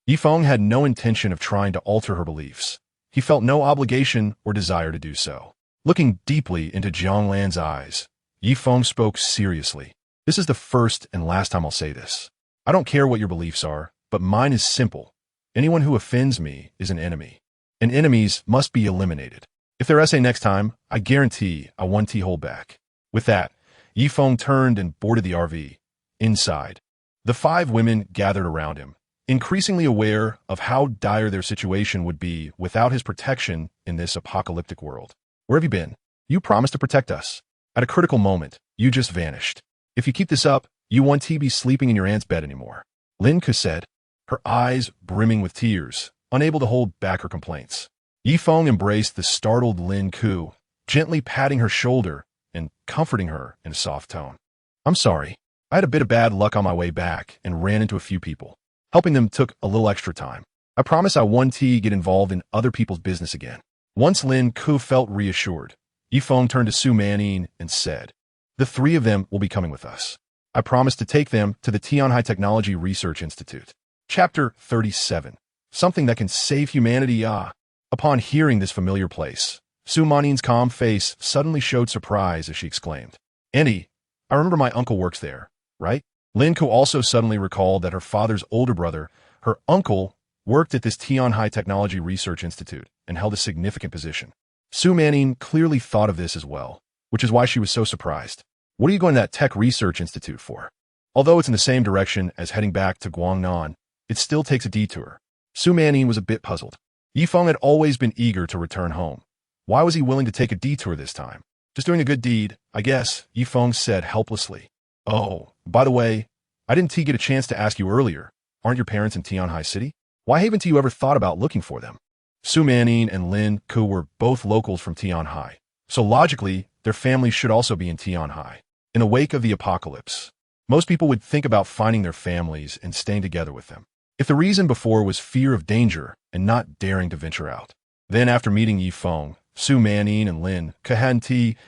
Yi Feng had no intention of trying to alter her beliefs. He felt no obligation or desire to do so. Looking deeply into Jiang Lan's eyes, Yi Feng spoke seriously. "This is the first and last time I'll say this. I don't care what your beliefs are, but mine is simple. Anyone who offends me is an enemy, and enemies must be eliminated. If they're SA next time, I guarantee I won't hold back." With that, Yi Feng turned and boarded the RV. Inside, the 5 women gathered around him, increasingly aware of how dire their situation would be without his protection in this apocalyptic world. "Where have you been? You promised to protect us. At a critical moment, you just vanished. If you keep this up, you won't be sleeping in your aunt's bed anymore," Lin Ke said, her eyes brimming with tears, unable to hold back her complaints. Yi Feng embraced the startled Lin Ke, gently patting her shoulder and comforting her in a soft tone. "I'm sorry. I had a bit of bad luck on my way back and ran into a few people. Helping them took a little extra time. I promise I won't get involved in other people's business again." Once Lin Ke felt reassured, Yi Feng turned to Su Manin and said, "The 3 of them will be coming with us. I promise to take them to the Tianhai Technology Research Institute." Chapter 37. Something that can save humanity, ah. Upon hearing this familiar place, Su Manin's calm face suddenly showed surprise as she exclaimed, "Auntie, I remember my uncle works there, right?" Lin Ke also suddenly recalled that her father's older brother, her uncle, worked at this Tianhai Technology Research Institute and held a significant position. Su Manin clearly thought of this as well, which is why she was so surprised. "What are you going to that Tech Research Institute for?" Although it's in the same direction as heading back to Guangnan, it still takes a detour. Su Manin was a bit puzzled. Yi Feng had always been eager to return home. Why was he willing to take a detour this time? "Just doing a good deed, I guess," Yi Feng said helplessly. "Oh, by the way, I didn't get a chance to ask you earlier. Aren't your parents in Tianhai City? Why haven't you ever thought about looking for them?" Su Manin and Lin Ke were both locals from Tianhai, so logically, their families should also be in Tianhai. In the wake of the apocalypse, most people would think about finding their families and staying together with them. If the reason before was fear of danger and not daring to venture out. Then after meeting Yi Feng, Su Manin and Lin Ke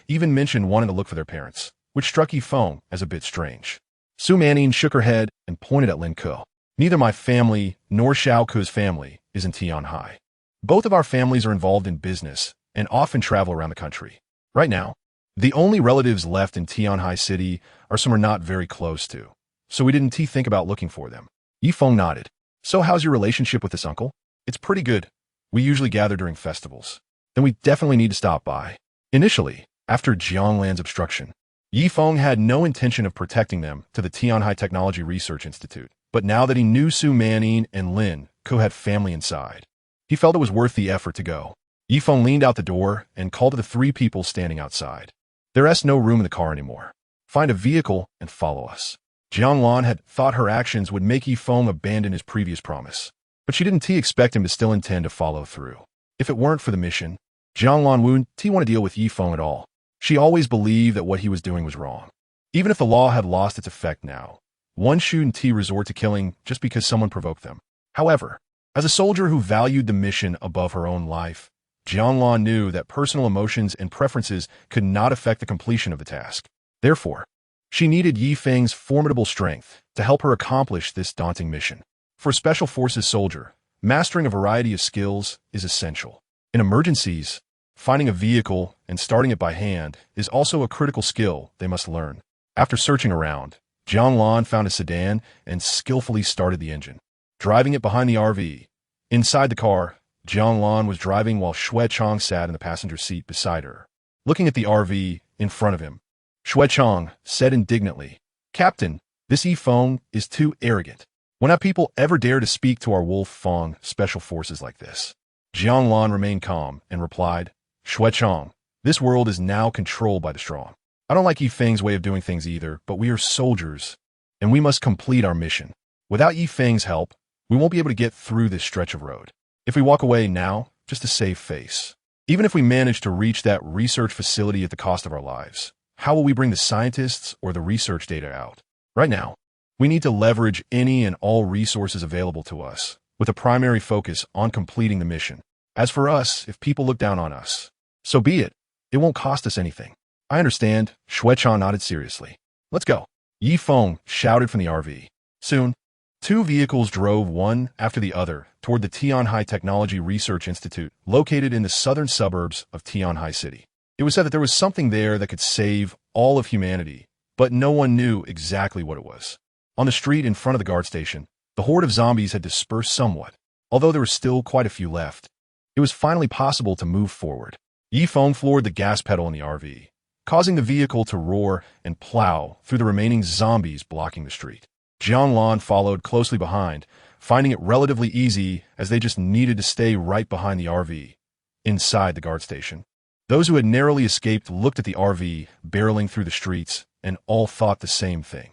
even mentioned wanting to look for their parents, which struck Yi Feng as a bit strange. Su Manin shook her head and pointed at Lin Ke. "Neither my family nor Xiao Ke's family is in Tianhai. Both of our families are involved in business and often travel around the country. Right now, the only relatives left in Tianhai City are some we're not very close to, so we didn't think about looking for them." Yi Feng nodded. "So how's your relationship with this uncle?" "It's pretty good. We usually gather during festivals. Then we definitely need to stop by." Initially, after Jiang Lan's obstruction, Yi Feng had no intention of protecting them to the Tianhai Technology Research Institute, but now that he knew Su Manin and Lin Ke had family inside, he felt it was worth the effort to go. Yi Feng leaned out the door and called to the 3 people standing outside. "There's no room in the car anymore. Find a vehicle and follow us." Jiang Lan had thought her actions would make Yi Feng abandon his previous promise, but she didn't expect him to still intend to follow through. If it weren't for the mission, Jiang Lan wouldn't want to deal with Yi Feng at all. She always believed that what he was doing was wrong. Even if the law had lost its effect now, one shouldn't resort to killing just because someone provoked them. However, as a soldier who valued the mission above her own life, Jiang Lan knew that personal emotions and preferences could not affect the completion of the task. Therefore, she needed Yi Feng's formidable strength to help her accomplish this daunting mission. For a Special Forces soldier, mastering a variety of skills is essential. In emergencies, finding a vehicle and starting it by hand is also a critical skill they must learn. After searching around, Jiang Lan found a sedan and skillfully started the engine, driving it behind the RV. Inside the car, Jianglan was driving while Xue Chong sat in the passenger seat beside her, looking at the RV in front of him. Xue Chong said indignantly, "Captain, this Feng is too arrogant. When have people ever dare to speak to our wolf Feng special forces like this?" Jianglan remained calm and replied, "Xue Chong, this world is now controlled by the strong. I don't like Feng's way of doing things either, but we are soldiers, and we must complete our mission. Without Feng's help, we won't be able to get through this stretch of road. If we walk away now, just to save face. Even if we manage to reach that research facility at the cost of our lives, how will we bring the scientists or the research data out? Right now, we need to leverage any and all resources available to us, with a primary focus on completing the mission. As for us, if people look down on us, so be it. It won't cost us anything." "I understand," Xue Chong nodded seriously. "Let's go," Feng shouted from the RV. Soon, two vehicles drove one after the other toward the Tianhai Technology Research Institute, located in the southern suburbs of Tianhai City. It was said that there was something there that could save all of humanity, but no one knew exactly what it was. On the street in front of the guard station, the horde of zombies had dispersed somewhat, although there were still quite a few left. It was finally possible to move forward. Feng floored the gas pedal in the RV, causing the vehicle to roar and plow through the remaining zombies blocking the street. Jianglan followed closely behind, finding it relatively easy as they just needed to stay right behind the RV, inside the guard station. Those who had narrowly escaped looked at the RV barreling through the streets and all thought the same thing.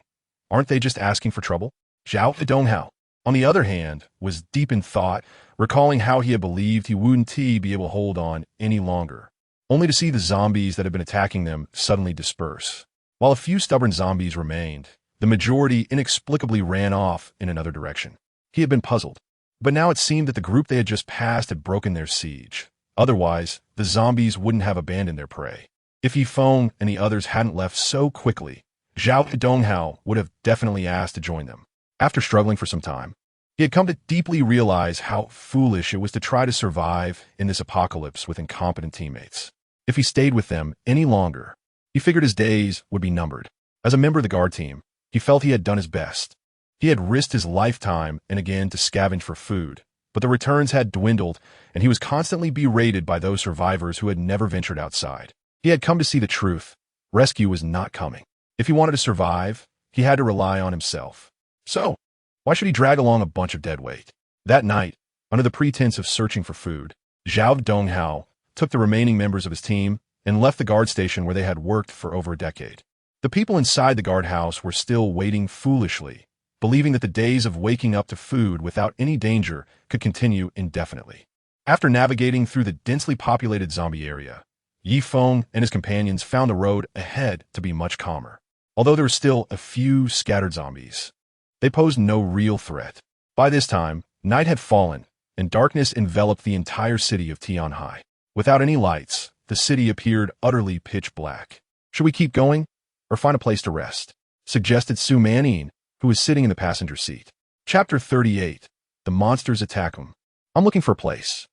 Aren't they just asking for trouble? Zhao Donghao, on the other hand, was deep in thought, recalling how he had believed he wouldn't be able to hold on any longer, only to see the zombies that had been attacking them suddenly disperse. While a few stubborn zombies remained, the majority inexplicably ran off in another direction. He had been puzzled, but now it seemed that the group they had just passed had broken their siege. Otherwise, the zombies wouldn't have abandoned their prey. If Feng and the others hadn't left so quickly, Zhao Donghao would have definitely asked to join them. After struggling for some time, he had come to deeply realize how foolish it was to try to survive in this apocalypse with incompetent teammates. If he stayed with them any longer, he figured his days would be numbered. As a member of the guard team, he felt he had done his best. He had risked his lifetime and again to scavenge for food, but the returns had dwindled, and he was constantly berated by those survivors who had never ventured outside. He had come to see the truth. Rescue was not coming. If he wanted to survive, he had to rely on himself. So, why should he drag along a bunch of dead weight? That night, under the pretense of searching for food, Zhao Donghao took the remaining members of his team and left the guard station where they had worked for over a decade. The people inside the guardhouse were still waiting foolishly, believing that the days of waking up to food without any danger could continue indefinitely. After navigating through the densely populated zombie area, Feng and his companions found the road ahead to be much calmer. Although there were still a few scattered zombies, they posed no real threat. By this time, night had fallen, and darkness enveloped the entire city of Tianhai. Without any lights, the city appeared utterly pitch black. "Should we keep going, or find a place to rest?" suggested Su Manning, who was sitting in the passenger seat. Chapter 38. The Monsters Attack Him. "I'm looking for a place."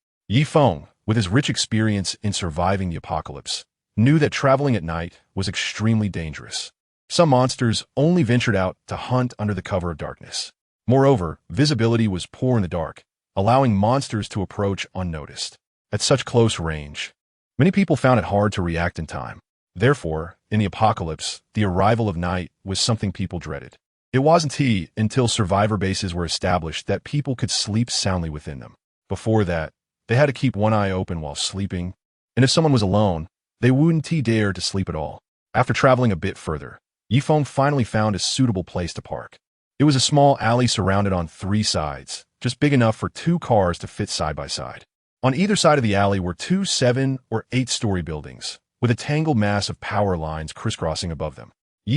Feng, with his rich experience in surviving the apocalypse, knew that traveling at night was extremely dangerous. Some monsters only ventured out to hunt under the cover of darkness. Moreover, visibility was poor in the dark, allowing monsters to approach unnoticed. At such close range, many people found it hard to react in time. Therefore, in the apocalypse, the arrival of night was something people dreaded. It wasn't until survivor bases were established that people could sleep soundly within them. Before that, they had to keep one eye open while sleeping, and if someone was alone, they wouldn't dare to sleep at all. After traveling a bit further, Feng finally found a suitable place to park. It was a small alley surrounded on 3 sides, just big enough for 2 cars to fit side by side. On either side of the alley were 2 7- or 8-story buildings, with a tangled mass of power lines crisscrossing above them.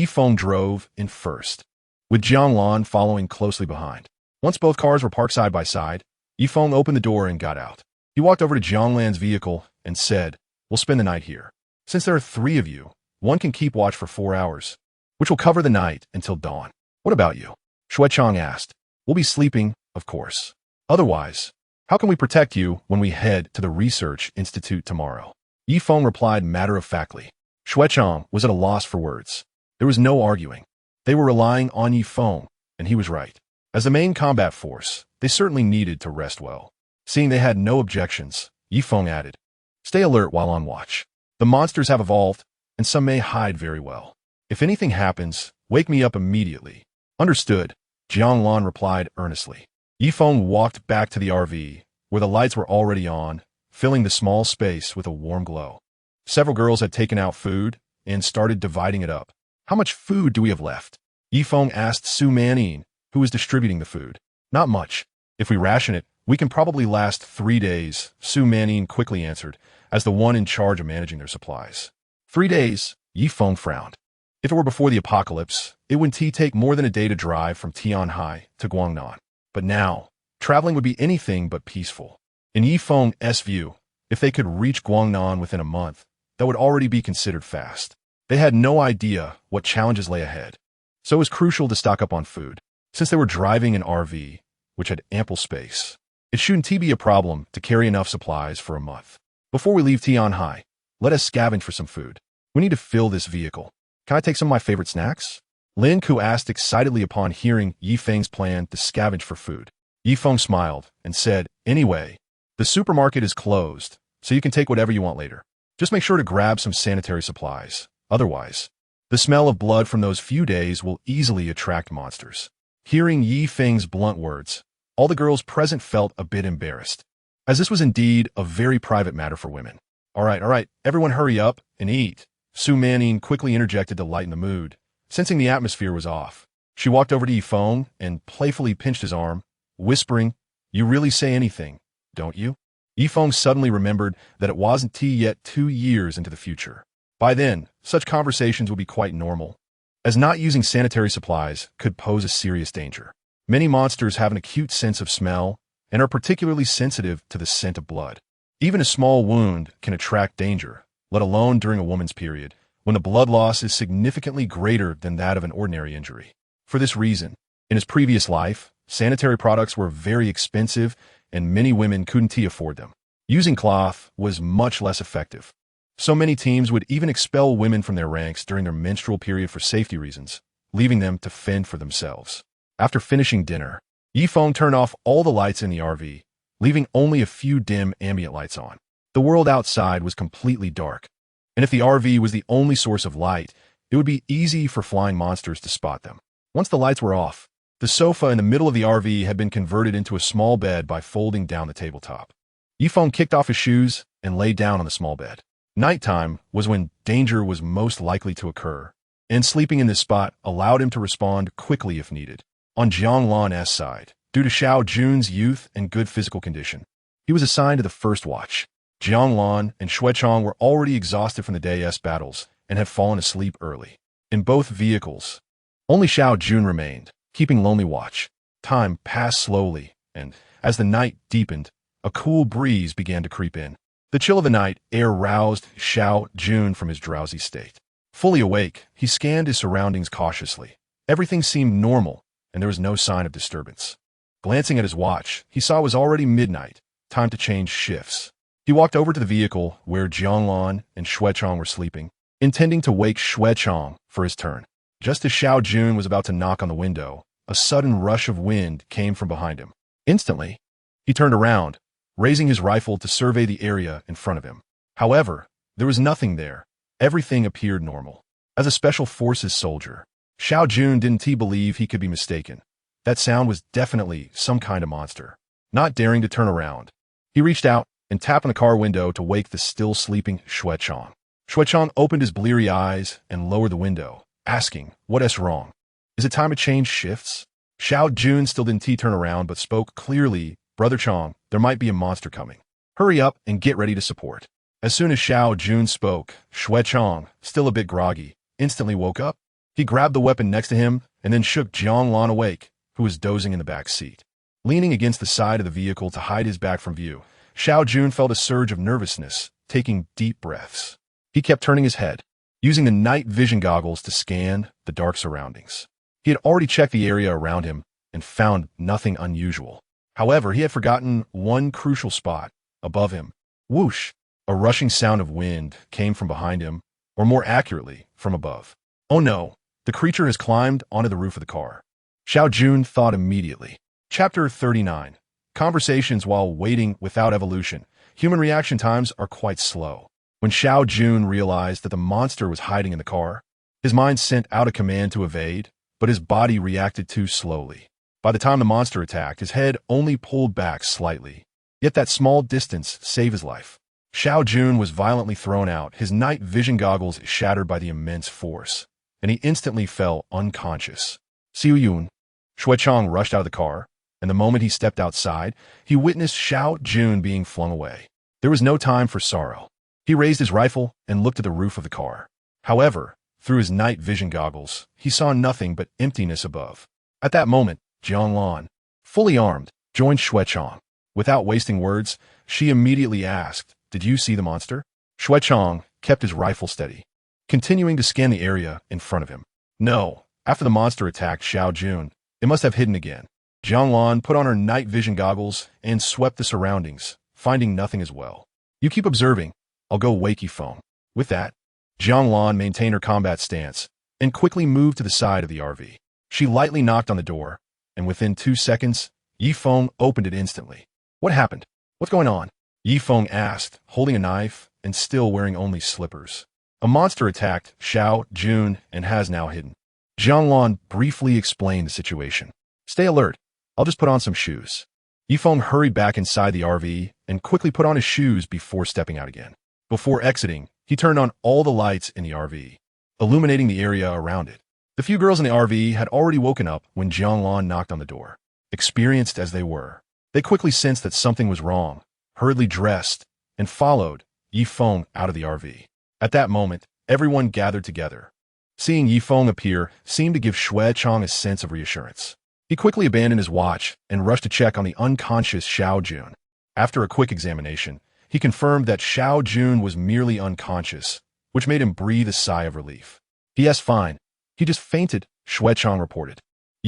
Feng drove in first, with Jianglan following closely behind. Once both cars were parked side by side, Feng opened the door and got out. He walked over to Jianglan's vehicle and said, "We'll spend the night here. Since there are 3 of you, one can keep watch for 4 hours, which will cover the night until dawn." "What about you?" Xue Chong asked. "We'll be sleeping, of course. Otherwise, how can we protect you when we head to the Research Institute tomorrow?" Feng replied matter-of-factly. Xue Chong was at a loss for words. There was no arguing. They were relying on Feng, and he was right. As the main combat force, they certainly needed to rest well. Seeing they had no objections, Feng added, "Stay alert while on watch. The monsters have evolved, and some may hide very well. If anything happens, wake me up immediately." "Understood," Jianglan replied earnestly. Feng walked back to the RV, where the lights were already on, filling the small space with a warm glow. Several girls had taken out food and started dividing it up. "How much food do we have left?" Feng asked Su Manning, who was distributing the food. "Not much. If we ration it, we can probably last 3 days," Su Manning quickly answered, as the one in charge of managing their supplies. 3 days? Feng frowned. If it were before the apocalypse, it would take more than a day to drive from Tianhai to Guangnan. But now, traveling would be anything but peaceful. In Feng's view, if they could reach Guangnan within a month, that would already be considered fast. They had no idea what challenges lay ahead. So it was crucial to stock up on food. Since they were driving an RV, which had ample space, it shouldn't be a problem to carry enough supplies for a month. "Before we leave Tianhai, let us scavenge for some food. We need to fill this vehicle. Can I take some of my favorite snacks?" Lin Ku asked excitedly upon hearing Feng's plan to scavenge for food. Feng smiled and said, "Anyway, the supermarket is closed, so you can take whatever you want later. Just make sure to grab some sanitary supplies. Otherwise, the smell of blood from those few days will easily attract monsters." Hearing Feng's blunt words, all the girls present felt a bit embarrassed, as this was indeed a very private matter for women. All right, everyone hurry up and eat," Su Manning quickly interjected to lighten the mood. Sensing the atmosphere was off, she walked over to Feng and playfully pinched his arm, whispering, "You really say anything, don't you?" Feng suddenly remembered that it wasn't yet 2 years into the future. By then, such conversations would be quite normal, as not using sanitary supplies could pose a serious danger. Many monsters have an acute sense of smell and are particularly sensitive to the scent of blood. Even a small wound can attract danger, let alone during a woman's period, when the blood loss is significantly greater than that of an ordinary injury. For this reason, in his previous life, sanitary products were very expensive and many women couldn't afford them. Using cloth was much less effective. So many teams would even expel women from their ranks during their menstrual period for safety reasons, leaving them to fend for themselves. After finishing dinner, Feng turned off all the lights in the RV, leaving only a few dim ambient lights on. The world outside was completely dark, and if the RV was the only source of light, it would be easy for flying monsters to spot them. Once the lights were off, the sofa in the middle of the RV had been converted into a small bed by folding down the tabletop. Feng kicked off his shoes and lay down on the small bed. Nighttime was when danger was most likely to occur, and sleeping in this spot allowed him to respond quickly if needed. On Jianglan's side, due to Xiao Jun's youth and good physical condition, he was assigned to the first watch. Jianglan and Xuechong were already exhausted from the day's battles and had fallen asleep early. In both vehicles, only Xiao Jun remained, keeping lonely watch. Time passed slowly, and, as the night deepened, a cool breeze began to creep in. The chill of the night air roused Xiao Jun from his drowsy state. Fully awake, he scanned his surroundings cautiously. Everything seemed normal, and there was no sign of disturbance. Glancing at his watch, he saw it was already midnight, time to change shifts. He walked over to the vehicle where Jianglan and Xuechong were sleeping, intending to wake Xuechong for his turn. Just as Xiao Jun was about to knock on the window, a sudden rush of wind came from behind him. Instantly, he turned around, raising his rifle to survey the area in front of him. However, there was nothing there. Everything appeared normal. As a special forces soldier, Xiao Jun didn't believe he could be mistaken. That sound was definitely some kind of monster. Not daring to turn around, he reached out and tapped on the car window to wake the still sleeping Xuechong. Xuechong opened his bleary eyes and lowered the window, asking, "What's wrong? Is it time to change shifts?" Xiao Jun still didn't turn around but spoke clearly, "Brother Chong, there might be a monster coming. Hurry up and get ready to support." As soon as Xiao Jun spoke, Xuechong, still a bit groggy, instantly woke up. He grabbed the weapon next to him and then shook Jianglan awake, who was dozing in the back seat. Leaning against the side of the vehicle to hide his back from view, Xiao Jun felt a surge of nervousness, taking deep breaths. He kept turning his head, using the night vision goggles to scan the dark surroundings. He had already checked the area around him and found nothing unusual. However, he had forgotten one crucial spot above him. Whoosh! A rushing sound of wind came from behind him, or more accurately, from above. Oh no! The creature has climbed onto the roof of the car. Xiao Jun thought immediately. Chapter 39. conversations while waiting without evolution. Human reaction times are quite slow. When Xiao Jun realized that the monster was hiding in the car, his mind sent out a command to evade, but his body reacted too slowly. By the time the monster attacked, his head only pulled back slightly. Yet that small distance saved his life. Xiao Jun was violently thrown out, his night vision goggles shattered by the immense force, and he instantly fell unconscious. Xiu Yun. Shui Chong rushed out of the car, and the moment he stepped outside, he witnessed Xiao Jun being flung away. There was no time for sorrow. He raised his rifle and looked at the roof of the car. However, through his night vision goggles, he saw nothing but emptiness above. At that moment, Jiang Lan, fully armed, joined Shui Chong. Without wasting words, she immediately asked, "Did you see the monster?" Shui Chong kept his rifle steady, continuing to scan the area in front of him. No, after the monster attacked Xiao Jun, it must have hidden again. Jiang Lan put on her night vision goggles and swept the surroundings, finding nothing as well. "You keep observing. I'll go wake Feng." With that, Jiang Lan maintained her combat stance and quickly moved to the side of the RV. She lightly knocked on the door, and within 2 seconds, Feng opened it instantly. "What happened? What's going on?" Feng asked, holding a knife and still wearing only slippers. "A monster attacked Xiao Jun and has now hidden." Jiang Lan briefly explained the situation. "Stay alert. I'll just put on some shoes." Feng hurried back inside the RV and quickly put on his shoes before stepping out again. Before exiting, he turned on all the lights in the RV, illuminating the area around it. The few girls in the RV had already woken up when Jiang Lan knocked on the door. Experienced as they were, they quickly sensed that something was wrong, hurriedly dressed, and followed Feng out of the RV. At that moment, everyone gathered together. Seeing Feng appear seemed to give Shui Chong a sense of reassurance. He quickly abandoned his watch and rushed to check on the unconscious Xiao Jun. After a quick examination, he confirmed that Xiao Jun was merely unconscious, which made him breathe a sigh of relief. "Yes, fine. He just fainted," Shui Chong reported.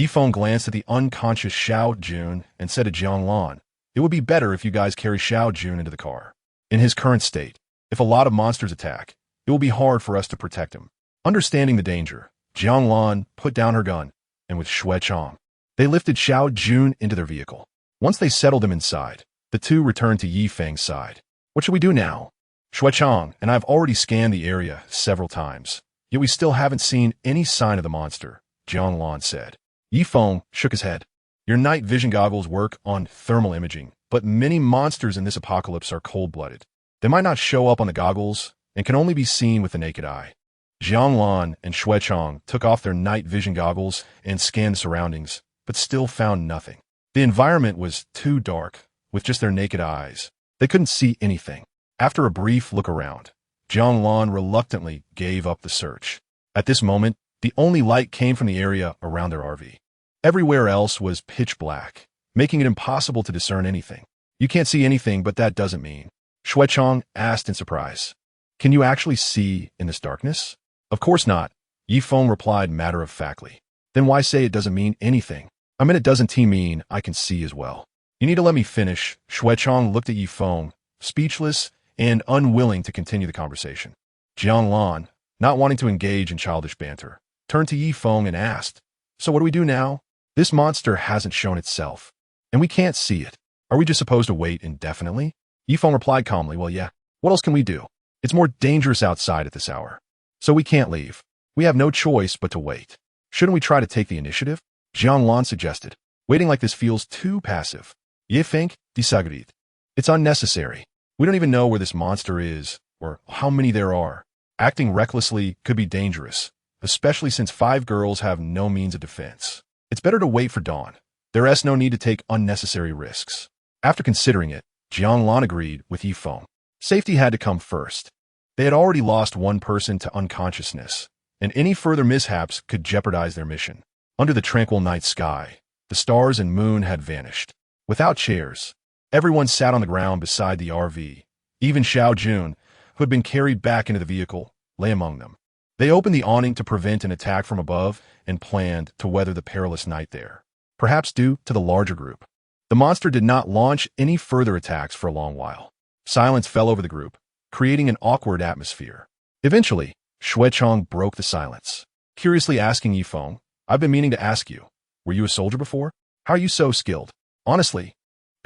Feng glanced at the unconscious Xiao Jun and said to Jiang Lan, "It would be better if you guys carry Xiao Jun into the car. In his current state, if a lot of monsters attack, it will be hard for us to protect him." Understanding the danger, Jiang Lan put down her gun, and with Shui Chong, they lifted Xiao Jun into their vehicle. Once they settled him inside, the two returned to Feng's side. "What should we do now?" "Shui Chong and I have already scanned the area several times, yet we still haven't seen any sign of the monster," Jiang Lan said. Feng shook his head. "Your night vision goggles work on thermal imaging, but many monsters in this apocalypse are cold-blooded. They might not show up on the goggles and can only be seen with the naked eye." Jiang Lan and Shui Chong took off their night vision goggles and scanned the surroundings, but still found nothing. The environment was too dark. With just their naked eyes, they couldn't see anything. After a brief look around, Jiang Lan reluctantly gave up the search. At this moment, the only light came from the area around their RV. Everywhere else was pitch black, making it impossible to discern anything. "You can't see anything, but that doesn't mean," Shui Chong asked in surprise. "Can you actually see in this darkness?" "Of course not," Feng replied matter-of-factly. "Then why say it doesn't mean anything?" "I mean, it doesn't mean I can see as well." "You need to let me finish." Shui Chong looked at Feng, speechless and unwilling to continue the conversation. Jiang Lan, not wanting to engage in childish banter, turned to Feng and asked, "So what do we do now? This monster hasn't shown itself, and we can't see it. Are we just supposed to wait indefinitely?" Feng replied calmly, "Well, yeah. What else can we do? It's more dangerous outside at this hour. So we can't leave. We have no choice but to wait. Shouldn't we try to take the initiative?" Jiang Lan suggested. "Waiting like this feels too passive." Feng disagreed. "It's unnecessary. We don't even know where this monster is or how many there are. Acting recklessly could be dangerous, especially since 5 girls have no means of defense. It's better to wait for dawn. There is no need to take unnecessary risks." After considering it, Jiang Lan agreed with Feng. Safety had to come first. They had already lost one person to unconsciousness, and any further mishaps could jeopardize their mission. Under the tranquil night sky, the stars and moon had vanished. Without chairs, everyone sat on the ground beside the RV. Even Xiao Jun, who had been carried back into the vehicle, lay among them. They opened the awning to prevent an attack from above and planned to weather the perilous night there, perhaps due to the larger group. The monster did not launch any further attacks for a long while. Silence fell over the group, creating an awkward atmosphere. Eventually, Shui Chong broke the silence, curiously asking Feng, "I've been meaning to ask you, were you a soldier before? How are you so skilled?" "Honestly,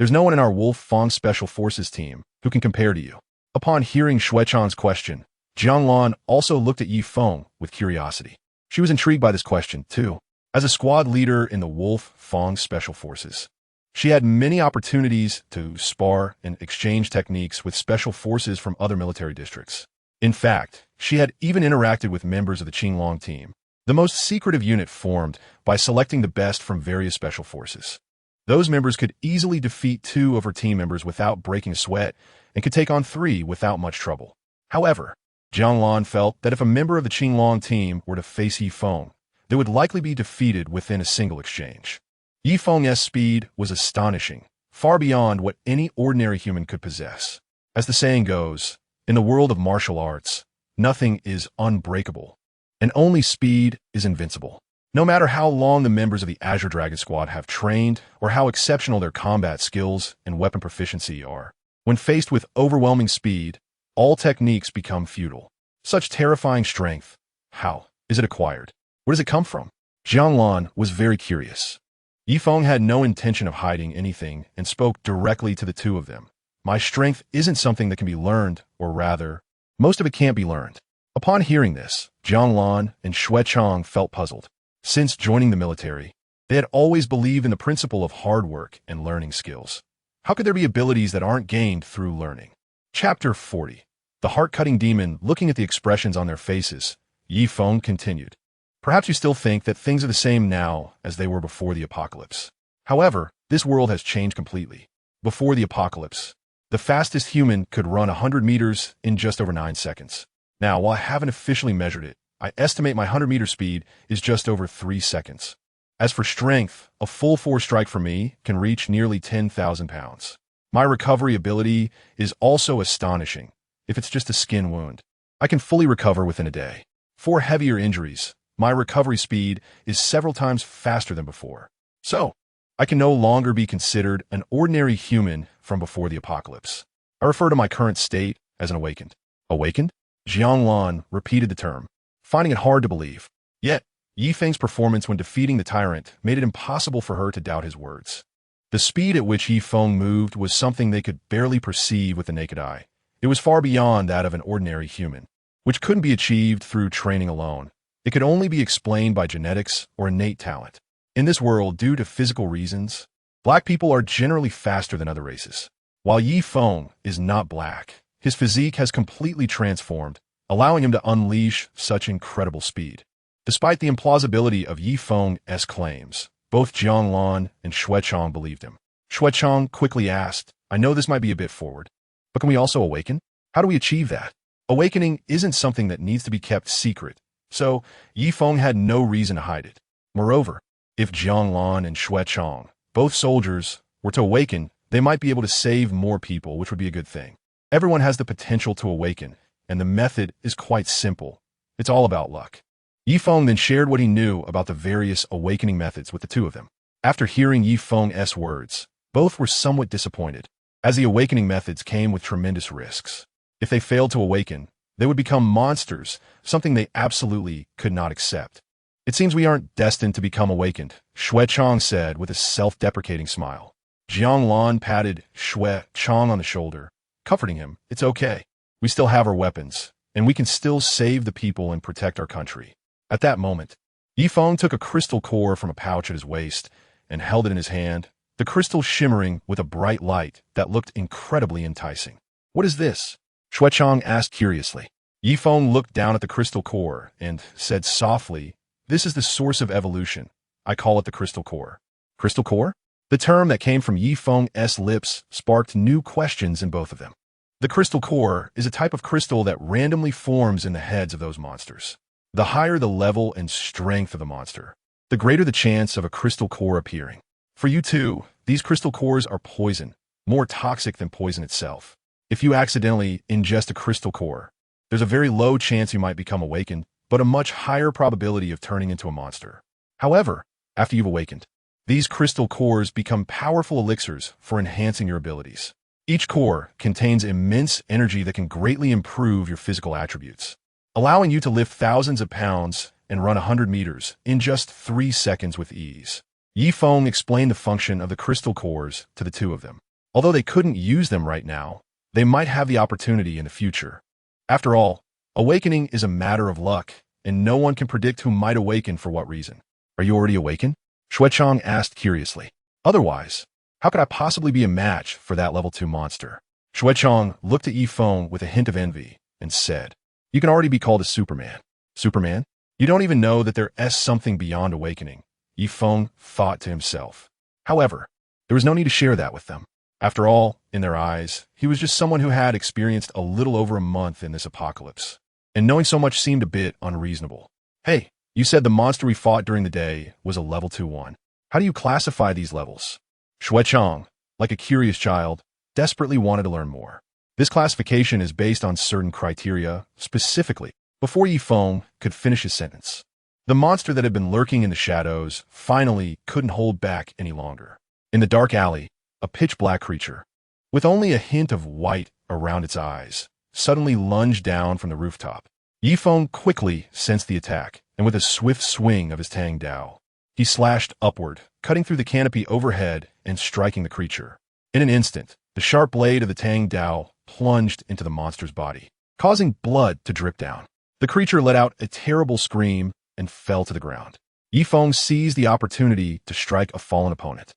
There's no one in our Feng Special Forces team who can compare to you. Upon hearing Xuechang's question, Jianglan also looked at Yi Feng with curiosity. She was intrigued by this question, too. As a squad leader in the Feng Special Forces, she had many opportunities to spar and exchange techniques with special forces from other military districts. In fact, she had even interacted with members of the Qinglong team, the most secretive unit formed by selecting the best from various special forces. Those members could easily defeat 2 of her team members without breaking a sweat and could take on 3 without much trouble. However, Jianglan felt that if a member of the Qinglong team were to face Yi Feng, they would likely be defeated within a single exchange. Yi Feng's speed was astonishing, far beyond what any ordinary human could possess. As the saying goes, in the world of martial arts, nothing is unbreakable, and only speed is invincible. No matter how long the members of the Azure Dragon Squad have trained or how exceptional their combat skills and weapon proficiency are, when faced with overwhelming speed, all techniques become futile. Such terrifying strength, how is it acquired? Where does it come from? Jianglan was very curious. Yi Feng had no intention of hiding anything and spoke directly to the 2 of them. My strength isn't something that can be learned, or rather, most of it can't be learned. Upon hearing this, Jianglan and Xuechang felt puzzled. Since joining the military, they had always believed in the principle of hard work and learning skills. How could there be abilities that aren't gained through learning? Chapter 40. The heart-cutting demon. Looking at the expressions on their faces, Yi Feng continued. Perhaps you still think that things are the same now as they were before the apocalypse. However, this world has changed completely. Before the apocalypse, the fastest human could run 100 meters in just over 9 seconds. Now, while I haven't officially measured it, I estimate my 100-meter speed is just over 3 seconds. As for strength, a full force strike for me can reach nearly 10,000 pounds. My recovery ability is also astonishing. If it's just a skin wound, I can fully recover within a day. For heavier injuries, my recovery speed is several times faster than before. So, I can no longer be considered an ordinary human from before the apocalypse. I refer to my current state as an awakened. Awakened? Jianglan repeated the term, finding it hard to believe. Yet, Yi Feng's performance when defeating the tyrant made it impossible for her to doubt his words. The speed at which Yi Feng moved was something they could barely perceive with the naked eye. It was far beyond that of an ordinary human, which couldn't be achieved through training alone. It could only be explained by genetics or innate talent. In this world, due to physical reasons, black people are generally faster than other races. While Yi Feng is not black, his physique has completely transformed, allowing him to unleash such incredible speed. Despite the implausibility of Yi Feng's claims, both Jianglan and Xuechang believed him. Xuechang quickly asked, I know this might be a bit forward, but can we also awaken? How do we achieve that? Awakening isn't something that needs to be kept secret, so Yi Feng had no reason to hide it. Moreover, if Jianglan and Xuechang, both soldiers, were to awaken, they might be able to save more people, which would be a good thing. Everyone has the potential to awaken, and the method is quite simple. It's all about luck. Yi Feng then shared what he knew about the various awakening methods with the 2 of them. After hearing Yi Feng's words, both were somewhat disappointed, as the awakening methods came with tremendous risks. If they failed to awaken, they would become monsters, something they absolutely could not accept. It seems we aren't destined to become awakened, Xuechang said with a self-deprecating smile. Jianglan patted Xuechang on the shoulder, comforting him. It's okay. We still have our weapons, and we can still save the people and protect our country. At that moment, Yi Feng took a crystal core from a pouch at his waist and held it in his hand, the crystal shimmering with a bright light that looked incredibly enticing. What is this? Xuechang asked curiously. Yi Feng looked down at the crystal core and said softly, This is the source of evolution. I call it the crystal core. Crystal core? The term that came from Yi Feng's lips sparked new questions in both of them. The crystal core is a type of crystal that randomly forms in the heads of those monsters. The higher the level and strength of the monster, the greater the chance of a crystal core appearing. For you too, these crystal cores are poison, more toxic than poison itself. If you accidentally ingest a crystal core, there's a very low chance you might become awakened, but a much higher probability of turning into a monster. However, after you've awakened, these crystal cores become powerful elixirs for enhancing your abilities. Each core contains immense energy that can greatly improve your physical attributes, allowing you to lift thousands of pounds and run 100 meters in just 3 seconds with ease. Yi Feng explained the function of the crystal cores to the 2 of them. Although they couldn't use them right now, they might have the opportunity in the future. After all, awakening is a matter of luck, and no one can predict who might awaken for what reason. Are you already awakened? Xuechong asked curiously. Otherwise, how could I possibly be a match for that level 2 monster? Xuechong looked at Feng with a hint of envy and said, You can already be called a Superman. Superman? You don't even know that there's something beyond awakening, Feng thought to himself. However, there was no need to share that with them. After all, in their eyes, he was just someone who had experienced a little over a month in this apocalypse. And knowing so much seemed a bit unreasonable. Hey, you said the monster we fought during the day was a level 2-1. How do you classify these levels? Xuechong, like a curious child, desperately wanted to learn more. This classification is based on certain criteria, specifically. Before Feng could finish his sentence, the monster that had been lurking in the shadows finally couldn't hold back any longer. In the dark alley, a pitch-black creature, with only a hint of white around its eyes, suddenly lunged down from the rooftop. Feng quickly sensed the attack, and with a swift swing of his Tang Dao, he slashed upward, cutting through the canopy overhead and striking the creature. In an instant, the sharp blade of the Tang Dao plunged into the monster's body, causing blood to drip down. The creature let out a terrible scream and fell to the ground. Feng seized the opportunity to strike a fallen opponent.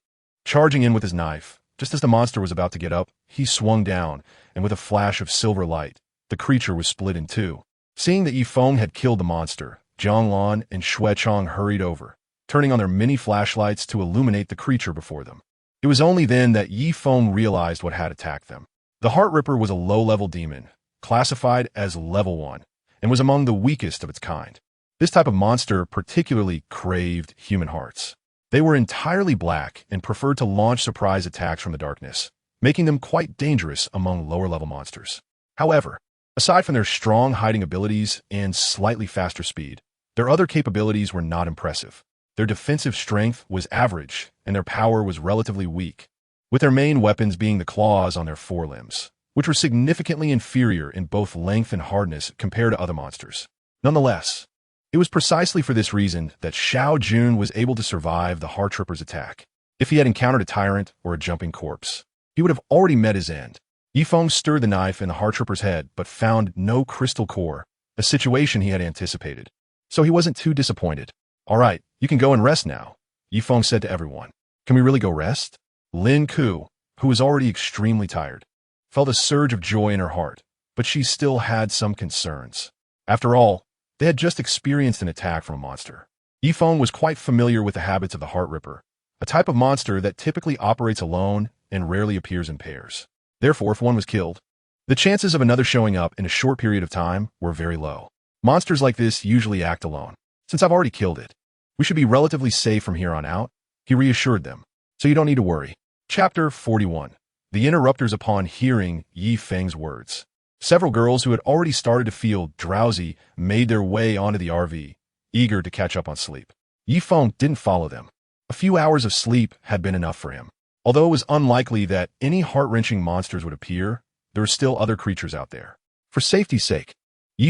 Charging in with his knife, just as the monster was about to get up, he swung down, and with a flash of silver light, the creature was split in two. Seeing that Feng had killed the monster, Zhonglan and Xuechong hurried over, turning on their mini flashlights to illuminate the creature before them. It was only then that Feng realized what had attacked them. The Heart Ripper was a low-level demon, classified as level 1, and was among the weakest of its kind. This type of monster particularly craved human hearts. They were entirely black and preferred to launch surprise attacks from the darkness, making them quite dangerous among lower-level monsters. However, aside from their strong hiding abilities and slightly faster speed, their other capabilities were not impressive. Their defensive strength was average, and their power was relatively weak, with their main weapons being the claws on their forelimbs, which were significantly inferior in both length and hardness compared to other monsters. Nonetheless, it was precisely for this reason that Xiao Jun was able to survive the Heart Ripper's attack. If he had encountered a tyrant or a jumping corpse, he would have already met his end. Feng stirred the knife in the Heart Ripper's head but found no crystal core, a situation he had anticipated. So he wasn't too disappointed. All right, you can go and rest now, Feng said to everyone. Can we really go rest? Lin Ku, who was already extremely tired, felt a surge of joy in her heart, but she still had some concerns. After all, they had just experienced an attack from a monster. Feng was quite familiar with the habits of the Heart Ripper, a type of monster that typically operates alone and rarely appears in pairs. Therefore, if one was killed, the chances of another showing up in a short period of time were very low. Monsters like this usually act alone. Since I've already killed it, we should be relatively safe from here on out, he reassured them. So you don't need to worry. Chapter 41. The Interrupters. Upon hearing Feng's words, several girls who had already started to feel drowsy made their way onto the RV, eager to catch up on sleep. Feng didn't follow them. A few hours of sleep had been enough for him. Although it was unlikely that any heart-wrenching monsters would appear, there were still other creatures out there. For safety's sake,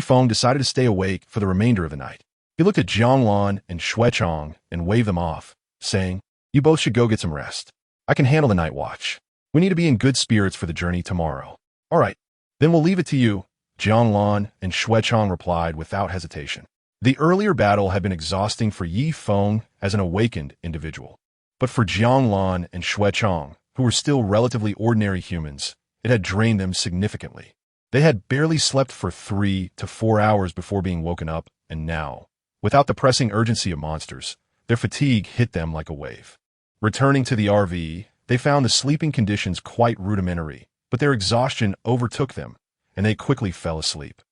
Feng decided to stay awake for the remainder of the night. He looked at Zhonglan and Xuechong and waved them off, saying, You both should go get some rest. I can handle the night watch. We need to be in good spirits for the journey tomorrow. All right, then we'll leave it to you, Zhonglan and Xuechong replied without hesitation. The earlier battle had been exhausting for Feng as an awakened individual. But for Zhonglan and Xuechong, who were still relatively ordinary humans, it had drained them significantly. They had barely slept for 3 to 4 hours before being woken up, and now, without the pressing urgency of monsters, their fatigue hit them like a wave. Returning to the RV, they found the sleeping conditions quite rudimentary, but their exhaustion overtook them, and they quickly fell asleep.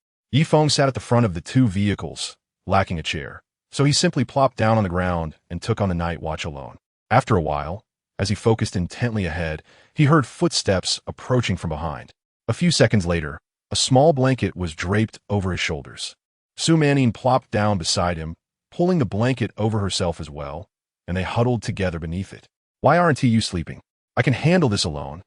Feng sat at the front of the two vehicles, lacking a chair, so he simply plopped down on the ground and took on the night watch alone. After a while, as he focused intently ahead, he heard footsteps approaching from behind. A few seconds later, a small blanket was draped over his shoulders. Su Manning plopped down beside him, pulling the blanket over herself as well, and they huddled together beneath it. Why aren't you sleeping? I can handle this alone,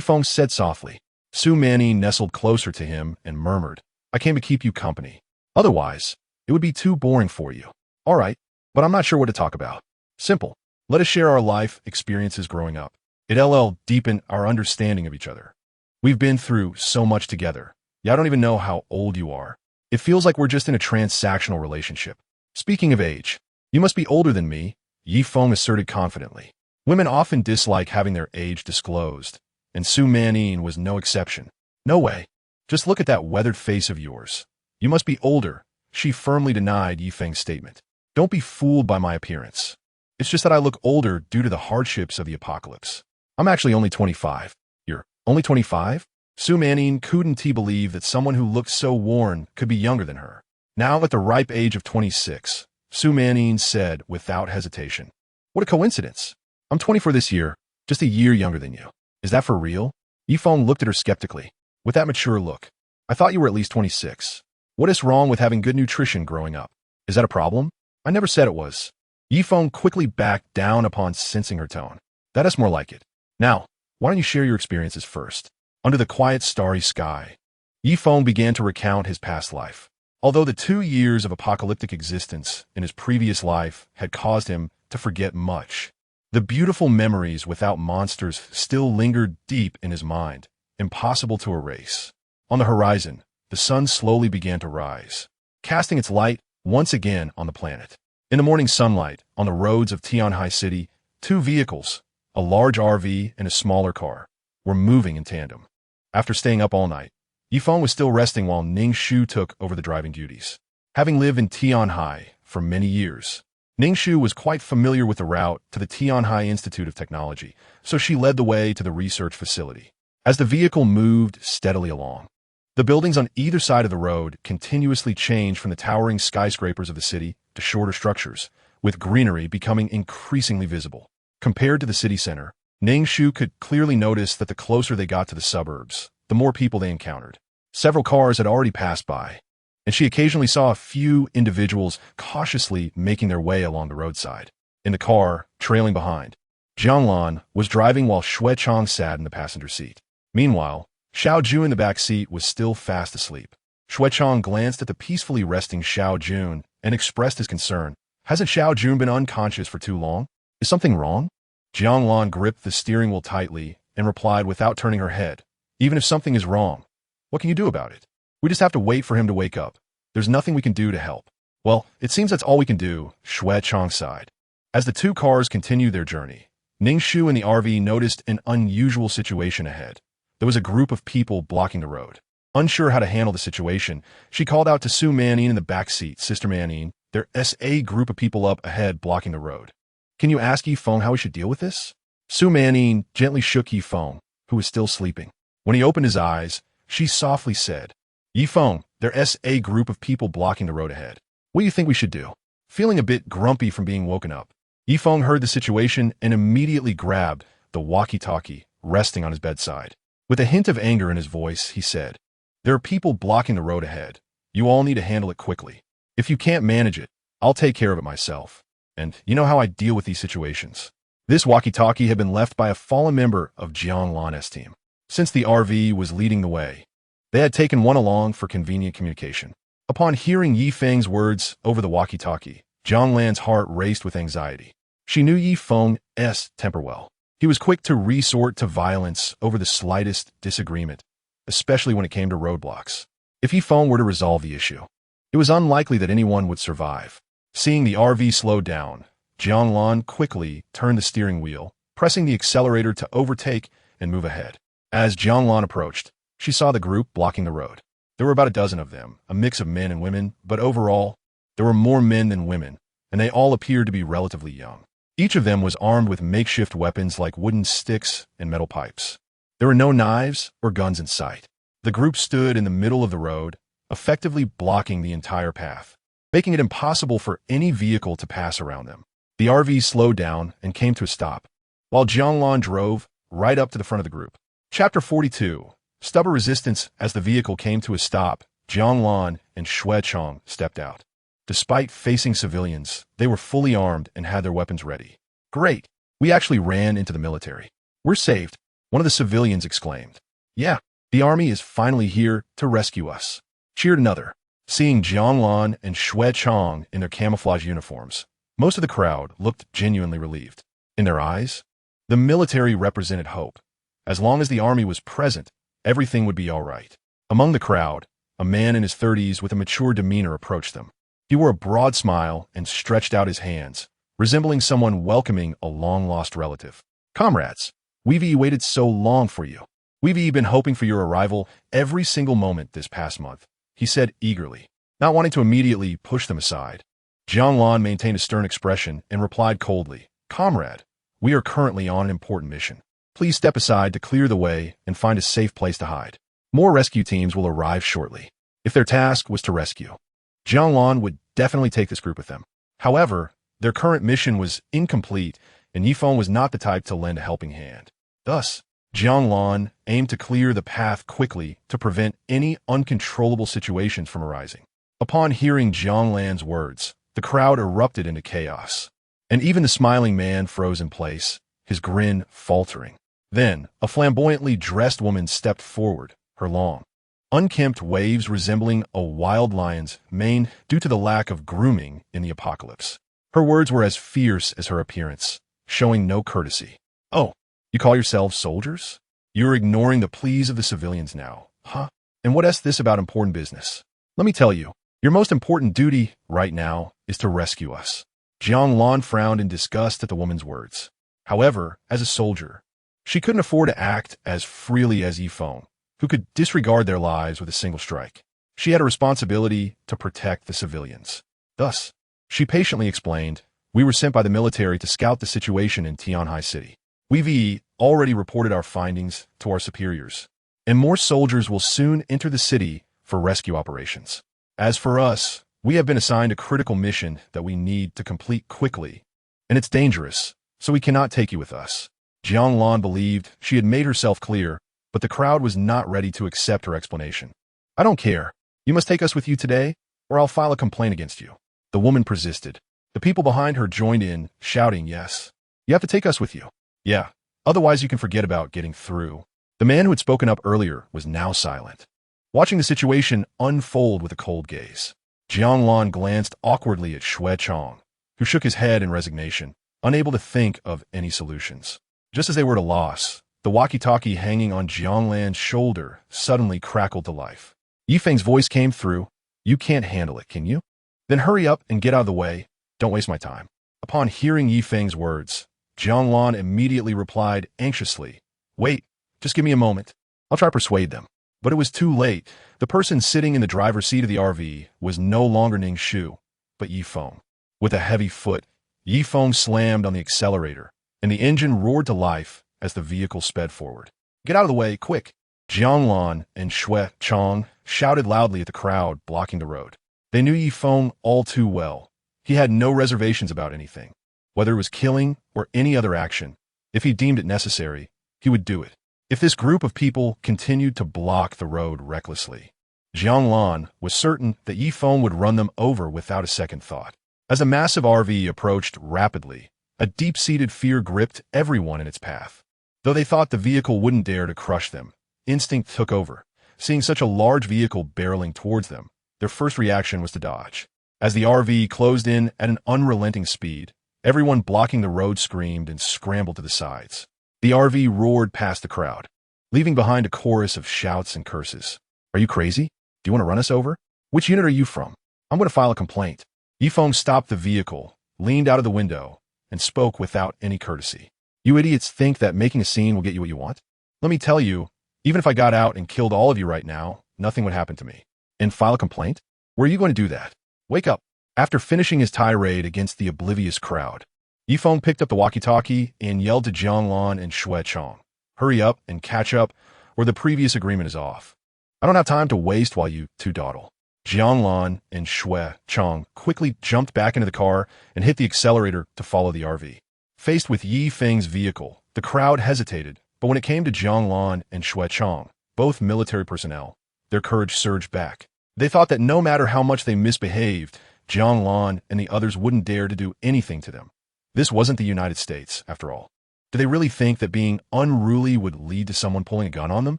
Feng said softly. Su Manning nestled closer to him and murmured, I came to keep you company. Otherwise, it would be too boring for you. All right, but I'm not sure what to talk about. Simple. Let us share our life experiences growing up. It'll deepen our understanding of each other. We've been through so much together. Yeah, I don't even know how old you are. It feels like we're just in a transactional relationship. Speaking of age, you must be older than me, Yi Feng asserted confidently. Women often dislike having their age disclosed, and Su Manin was no exception. No way. Just look at that weathered face of yours. You must be older, she firmly denied Yi Feng's statement. Don't be fooled by my appearance. It's just that I look older due to the hardships of the apocalypse. I'm actually only 25. You're only 25? Su Manin couldn't believe that someone who looked so worn could be younger than her. Now at the ripe age of 26, Su Manin said without hesitation. What a coincidence. I'm 24 this year, just a year younger than you. Is that for real? Yi Feng looked at her skeptically. With that mature look. I thought you were at least 26. What is wrong with having good nutrition growing up? Is that a problem? I never said it was. Yi Feng quickly backed down upon sensing her tone. That is more like it. Now, why don't you share your experiences first? Under the quiet starry sky, Yi Feng began to recount his past life. Although the 2 years of apocalyptic existence in his previous life had caused him to forget much, the beautiful memories without monsters still lingered deep in his mind, impossible to erase. On the horizon, the sun slowly began to rise, casting its light once again on the planet. In the morning sunlight, on the roads of Tianhai City, 2 vehicles, a large RV and a smaller car, were moving in tandem. After staying up all night, Yi Feng was still resting while Ning Shu took over the driving duties. Having lived in Tianhai for many years, Ning Shu was quite familiar with the route to the Tianhai Institute of Technology, so she led the way to the research facility. As the vehicle moved steadily along, the buildings on either side of the road continuously changed from the towering skyscrapers of the city to shorter structures, with greenery becoming increasingly visible. Compared to the city center, Ning Shu could clearly notice that the closer they got to the suburbs, the more people they encountered. Several cars had already passed by, and she occasionally saw a few individuals cautiously making their way along the roadside. In the car, trailing behind, Jianglan was driving while Xue Chong sat in the passenger seat. Meanwhile, Xiao Jun in the back seat was still fast asleep. Xue Chong glanced at the peacefully resting Xiao Jun and expressed his concern. Hasn't Xiao Jun been unconscious for too long? Is something wrong? Jianglan gripped the steering wheel tightly and replied without turning her head. Even if something is wrong, what can you do about it? We just have to wait for him to wake up. There's nothing we can do to help. Well, it seems that's all we can do, Xue Chong sighed. As the 2 cars continued their journey, Ning Shu in the RV noticed an unusual situation ahead. There was a group of people blocking the road. Unsure how to handle the situation, she called out to Su Manin in the back seat. Sister Manin, there's a group of people up ahead blocking the road. Can you ask Yi Feng how we should deal with this? Su Manin gently shook Yi Feng, who was still sleeping. When he opened his eyes, she softly said, Yi Feng, there's a group of people blocking the road ahead. What do you think we should do? Feeling a bit grumpy from being woken up, Yi Feng heard the situation and immediately grabbed the walkie-talkie resting on his bedside. With a hint of anger in his voice, he said, There are people blocking the road ahead. You all need to handle it quickly. If you can't manage it, I'll take care of it myself. And you know how I deal with these situations. This walkie-talkie had been left by a fallen member of Jiang Lan's team. Since the RV was leading the way, they had taken one along for convenient communication. Upon hearing Yi Feng's words over the walkie-talkie, Jiang Lan's heart raced with anxiety. She knew Yi Feng's temper well. He was quick to resort to violence over the slightest disagreement, especially when it came to roadblocks. If Yi Feng were to resolve the issue, it was unlikely that anyone would survive. Seeing the RV slow down, Jiang Lan quickly turned the steering wheel, pressing the accelerator to overtake and move ahead. As Jiang Lan approached, she saw the group blocking the road. There were about a dozen of them, a mix of men and women, but overall, there were more men than women, and they all appeared to be relatively young. Each of them was armed with makeshift weapons like wooden sticks and metal pipes. There were no knives or guns in sight. The group stood in the middle of the road, effectively blocking the entire path, making it impossible for any vehicle to pass around them. The RV slowed down and came to a stop, while Jianglan drove right up to the front of the group. Chapter 42. Stubborn resistance. As the vehicle came to a stop, Jianglan and Xue Chong stepped out. Despite facing civilians, they were fully armed and had their weapons ready. Great! We actually ran into the military. We're saved, one of the civilians exclaimed. Yeah, the army is finally here to rescue us, cheered another. Seeing Jianglan and Xue Chong in their camouflage uniforms, most of the crowd looked genuinely relieved. In their eyes, The military represented hope. As long as the army was present, everything would be all right. Among the crowd, a man in his 30s with a mature demeanor approached them. He wore a broad smile and stretched out his hands, resembling someone welcoming a long-lost relative. "Comrades, we've waited so long for you. We've been hoping for your arrival every single moment this past month," he said eagerly, not wanting to immediately push them aside. Jianglan maintained a stern expression and replied coldly, "Comrade, we are currently on an important mission. Please step aside to clear the way and find a safe place to hide. More rescue teams will arrive shortly." If their task was to rescue, Jianglan would definitely take this group with them. However, their current mission was incomplete, and Yifeng was not the type to lend a helping hand. Thus, Jianglan aimed to clear the path quickly to prevent any uncontrollable situations from arising. Upon hearing Jianglan's words, the crowd erupted into chaos, and even the smiling man froze in place, his grin faltering. Then, a flamboyantly dressed woman stepped forward, her long, unkempt waves resembling a wild lion's mane due to the lack of grooming in the apocalypse. Her words were as fierce as her appearance, showing no courtesy. "Oh, you call yourselves soldiers? You're ignoring the pleas of the civilians now, huh? And what is this about important business? Let me tell you, your most important duty right now is to rescue us." Jianglan frowned in disgust at the woman's words. However, as a soldier, she couldn't afford to act as freely as Yifeng, who could disregard their lives with a single strike. She had a responsibility to protect the civilians. Thus, she patiently explained, "We were sent by the military to scout the situation in Tianhai City. We've already reported our findings to our superiors, and more soldiers will soon enter the city for rescue operations. As for us, we have been assigned a critical mission that we need to complete quickly, and it's dangerous, so we cannot take you with us." Jianglan believed she had made herself clear, but the crowd was not ready to accept her explanation. "I don't care. You must take us with you today, or I'll file a complaint against you." The woman persisted. The people behind her joined in, shouting, "Yes, you have to take us with you. Yeah, otherwise you can forget about getting through." The man who had spoken up earlier was now silent, watching the situation unfold with a cold gaze. Jianglan glanced awkwardly at Shui Chong, who shook his head in resignation, unable to think of any solutions. Just as they were at a loss, the walkie-talkie hanging on Jianglan's shoulder suddenly crackled to life. Yifeng's voice came through, "You can't handle it, can you? Then hurry up and get out of the way. Don't waste my time." Upon hearing Yifeng's words, Jianglan immediately replied anxiously, "Wait, just give me a moment. I'll try to persuade them." But it was too late. The person sitting in the driver's seat of the RV was no longer Ning Shu, but Yifeng. With a heavy foot, Yifeng slammed on the accelerator, and the engine roared to life as the vehicle sped forward. "Get out of the way, quick!" Jianglan and Shui Chong shouted loudly at the crowd blocking the road. They knew Yifeng all too well. He had no reservations about anything. Whether it was killing or any other action, if he deemed it necessary, he would do it. If this group of people continued to block the road recklessly, Jianglan was certain that Yifeng would run them over without a second thought. As the massive RV approached rapidly, a deep-seated fear gripped everyone in its path. Though they thought the vehicle wouldn't dare to crush them, instinct took over. Seeing such a large vehicle barreling towards them, their first reaction was to dodge. As the RV closed in at an unrelenting speed, everyone blocking the road screamed and scrambled to the sides. The RV roared past the crowd, leaving behind a chorus of shouts and curses. "Are you crazy? Do you want to run us over? Which unit are you from? I'm going to file a complaint." Yifeng stopped the vehicle, leaned out of the window, and spoke without any courtesy. "You idiots think that making a scene will get you what you want? Let me tell you, even if I got out and killed all of you right now, nothing would happen to me. And file a complaint? Where are you going to do that? Wake up." After finishing his tirade against the oblivious crowd, Yifeng picked up the walkie-talkie and yelled to Jianglan and Shui Chong, "Hurry up and catch up, or the previous agreement is off. I don't have time to waste while you two dawdle." Jianglan and Shui Chong quickly jumped back into the car and hit the accelerator to follow the RV. Faced with Yifeng's vehicle, the crowd hesitated, but when it came to Jianglan and Shui Chong, both military personnel, their courage surged back. They thought that no matter how much they misbehaved, Jianglan and the others wouldn't dare to do anything to them. This wasn't the United States, after all. Did they really think that being unruly would lead to someone pulling a gun on them?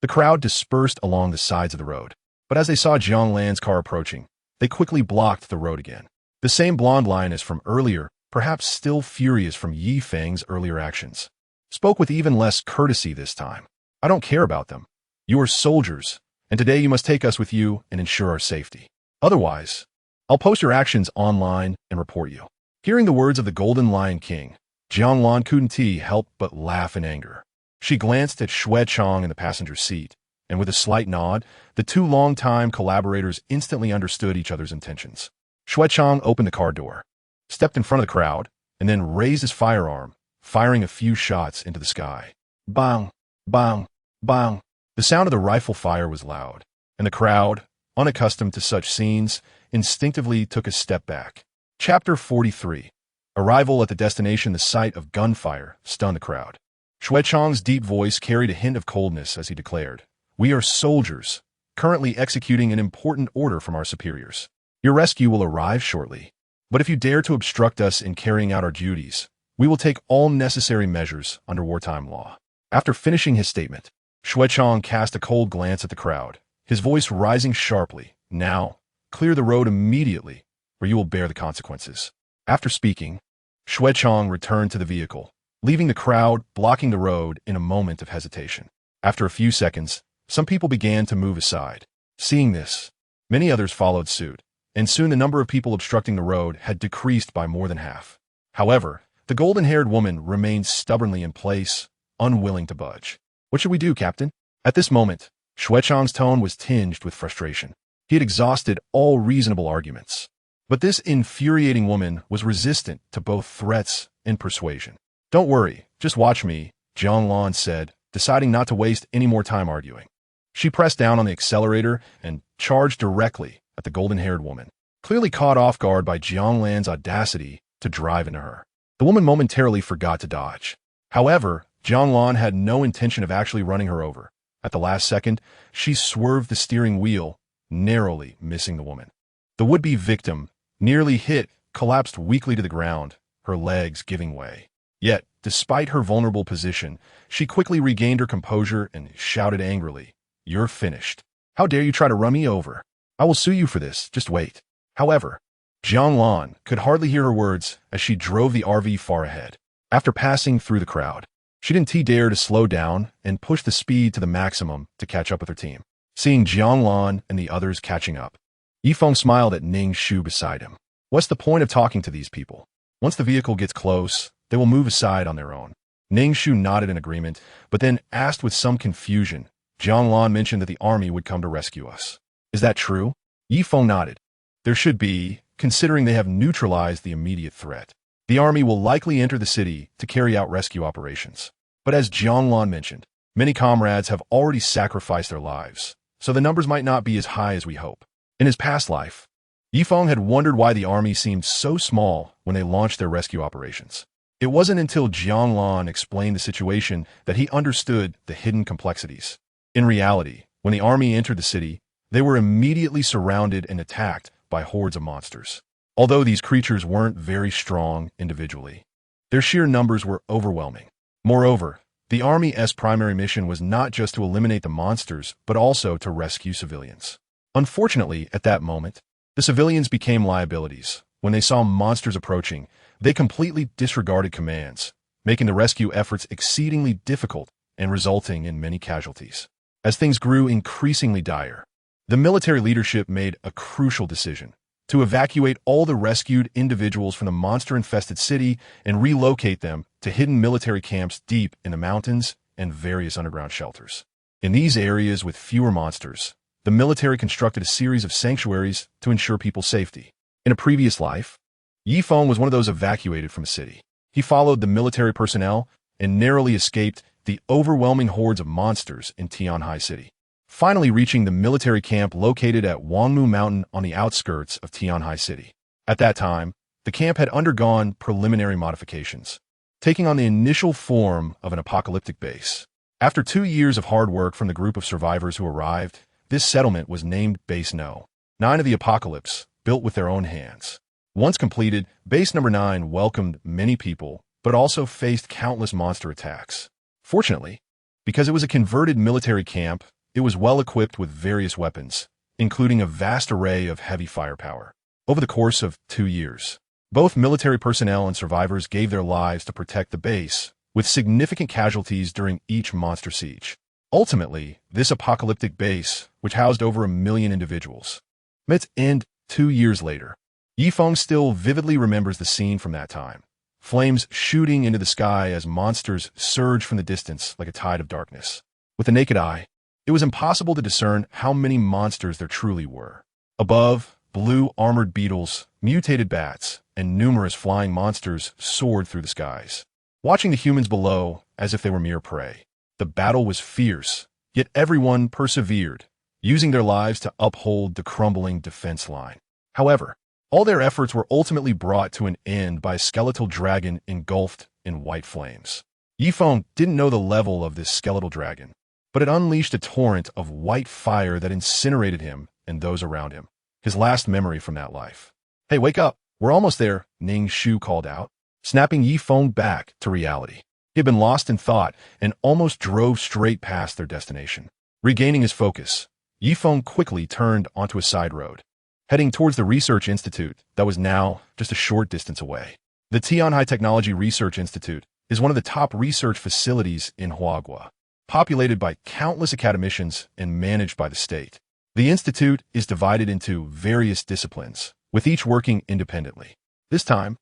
The crowd dispersed along the sides of the road, but as they saw Jianglan's car approaching, they quickly blocked the road again. The same blonde lioness from earlier, perhaps still furious from Yifeng's earlier actions. spoke with even less courtesy this time. I don't care about them. You are soldiers, and today you must take us with you and ensure our safety. Otherwise, I'll post your actions online and report you. Hearing the words of the Golden Lion King, Jianglan couldn't help but laugh in anger. She glanced at Xue Chong in the passenger seat, and with a slight nod, the two long-time collaborators instantly understood each other's intentions. Xue Chong opened the car door, stepped in front of the crowd, and then raised his firearm, firing a few shots into the sky. Bang! Bang! Bang! The sound of the rifle fire was loud, and the crowd, unaccustomed to such scenes, instinctively took a step back. Chapter 43. Arrival at the destination. The sight of gunfire stunned the crowd. Xue Chong's deep voice carried a hint of coldness as he declared, "We are soldiers, currently executing an important order from our superiors. Your rescue will arrive shortly. But if you dare to obstruct us in carrying out our duties, we will take all necessary measures under wartime law." After finishing his statement, Xue Chong cast a cold glance at the crowd, his voice rising sharply. "Now, clear the road immediately, or you will bear the consequences." After speaking, Xue Chong returned to the vehicle, leaving the crowd blocking the road in a moment of hesitation. After a few seconds, some people began to move aside. Seeing this, many others followed suit, and soon the number of people obstructing the road had decreased by more than half. However, the golden-haired woman remained stubbornly in place, unwilling to budge. "What should we do, Captain?" At this moment, Xue Chong's tone was tinged with frustration. He had exhausted all reasonable arguments. But this infuriating woman was resistant to both threats and persuasion. "Don't worry, just watch me," Jianglan said, deciding not to waste any more time arguing. She pressed down on the accelerator and charged directly at the golden-haired woman, clearly caught off guard by Jianglan's audacity to drive into her. The woman momentarily forgot to dodge. However, Jianglan had no intention of actually running her over. At the last second, she swerved the steering wheel, narrowly missing the woman. The would-be victim, nearly hit, collapsed weakly to the ground, her legs giving way. Yet, despite her vulnerable position, she quickly regained her composure and shouted angrily, "You're finished. How dare you try to run me over? I will sue you for this, just wait." However, Jianglan could hardly hear her words as she drove the RV far ahead. After passing through the crowd, she didn't dare to slow down and push the speed to the maximum to catch up with her team. Seeing Jianglan and the others catching up, Feng smiled at Ning Shu beside him. "What's the point of talking to these people? Once the vehicle gets close, they will move aside on their own." Ning Shu nodded in agreement, but then asked with some confusion. Jianglan mentioned that the army would come to rescue us. "Is that true?" Feng nodded. "There should be, considering they have neutralized the immediate threat. The army will likely enter the city to carry out rescue operations. But as Jianglan mentioned, many comrades have already sacrificed their lives, so the numbers might not be as high as we hope." In his past life, Feng had wondered why the army seemed so small when they launched their rescue operations. It wasn't until Jianglan explained the situation that he understood the hidden complexities. In reality, when the army entered the city, they were immediately surrounded and attacked by hordes of monsters. Although these creatures weren't very strong individually, their sheer numbers were overwhelming. Moreover, the Army's primary mission was not just to eliminate the monsters, but also to rescue civilians. Unfortunately, at that moment, the civilians became liabilities. When they saw monsters approaching, they completely disregarded commands, making the rescue efforts exceedingly difficult and resulting in many casualties. As things grew increasingly dire, the military leadership made a crucial decision: to evacuate all the rescued individuals from the monster-infested city and relocate them to hidden military camps deep in the mountains and various underground shelters. In these areas with fewer monsters, the military constructed a series of sanctuaries to ensure people's safety. In a previous life, Feng was one of those evacuated from a city. He followed the military personnel and narrowly escaped the overwhelming hordes of monsters in Tianhai City, finally reaching the military camp located at Wangmu Mountain on the outskirts of Tianhai City. At that time, the camp had undergone preliminary modifications, taking on the initial form of an apocalyptic base. After 2 years of hard work from the group of survivors who arrived, this settlement was named Base No. 9 of the Apocalypse, built with their own hands. Once completed, Base Number 9 welcomed many people, but also faced countless monster attacks. Fortunately, because it was a converted military camp, it was well equipped with various weapons, including a vast array of heavy firepower. Over the course of 2 years, both military personnel and survivors gave their lives to protect the base, with significant casualties during each monster siege. Ultimately, this apocalyptic base, which housed over 1 million individuals, met its end 2 years later. Feng still vividly remembers the scene from that time. Flames shooting into the sky as monsters surge from the distance like a tide of darkness. With the naked eye, it was impossible to discern how many monsters there truly were. Above, blue armored beetles, mutated bats, and numerous flying monsters soared through the skies, watching the humans below as if they were mere prey. The battle was fierce, yet everyone persevered, using their lives to uphold the crumbling defense line. However, all their efforts were ultimately brought to an end by a skeletal dragon engulfed in white flames. Feng didn't know the level of this skeletal dragon, but it unleashed a torrent of white fire that incinerated him and those around him, his last memory from that life. "Hey, wake up! We're almost there," Ning Shu called out, snapping Feng back to reality. He had been lost in thought and almost drove straight past their destination. Regaining his focus, Feng quickly turned onto a side road, heading towards the research institute that was now just a short distance away. The Tianhai Technology Research Institute is one of the top research facilities in Huagua, populated by countless academicians and managed by the state. The institute is divided into various disciplines, with each working independently. This time,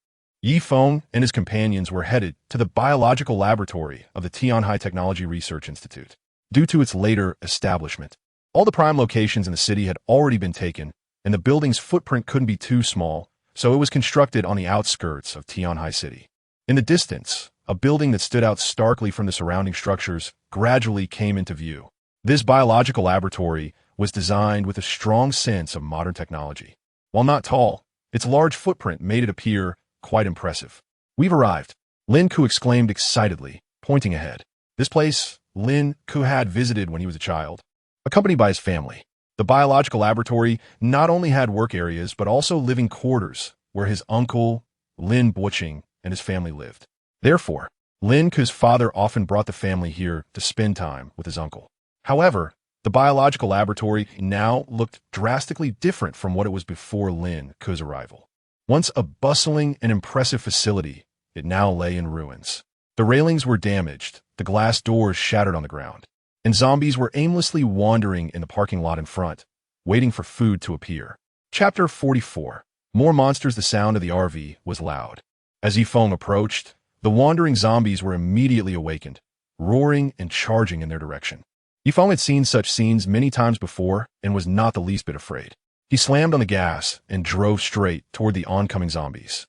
Feng and his companions were headed to the biological laboratory of the Tianhai Technology Research Institute. Due to its later establishment, all the prime locations in the city had already been taken, and the building's footprint couldn't be too small, so it was constructed on the outskirts of Tianhai City. In the distance, a building that stood out starkly from the surrounding structures gradually came into view. This biological laboratory was designed with a strong sense of modern technology. While not tall, its large footprint made it appear quite impressive. "We've arrived," Lin Ku exclaimed excitedly, pointing ahead. This place Lin Ku had visited when he was a child, accompanied by his family. The biological laboratory not only had work areas, but also living quarters where his uncle, Lin Buqing, and his family lived. Therefore, Lin Ku's father often brought the family here to spend time with his uncle. However, the biological laboratory now looked drastically different from what it was before Lin Ku's arrival. Once a bustling and impressive facility, it now lay in ruins. The railings were damaged, the glass doors shattered on the ground, and zombies were aimlessly wandering in the parking lot in front, waiting for food to appear. Chapter 44. More monsters. The sound of the RV was loud. As Feng approached, the wandering zombies were immediately awakened, roaring and charging in their direction. Feng had seen such scenes many times before and was not the least bit afraid. He slammed on the gas and drove straight toward the oncoming zombies.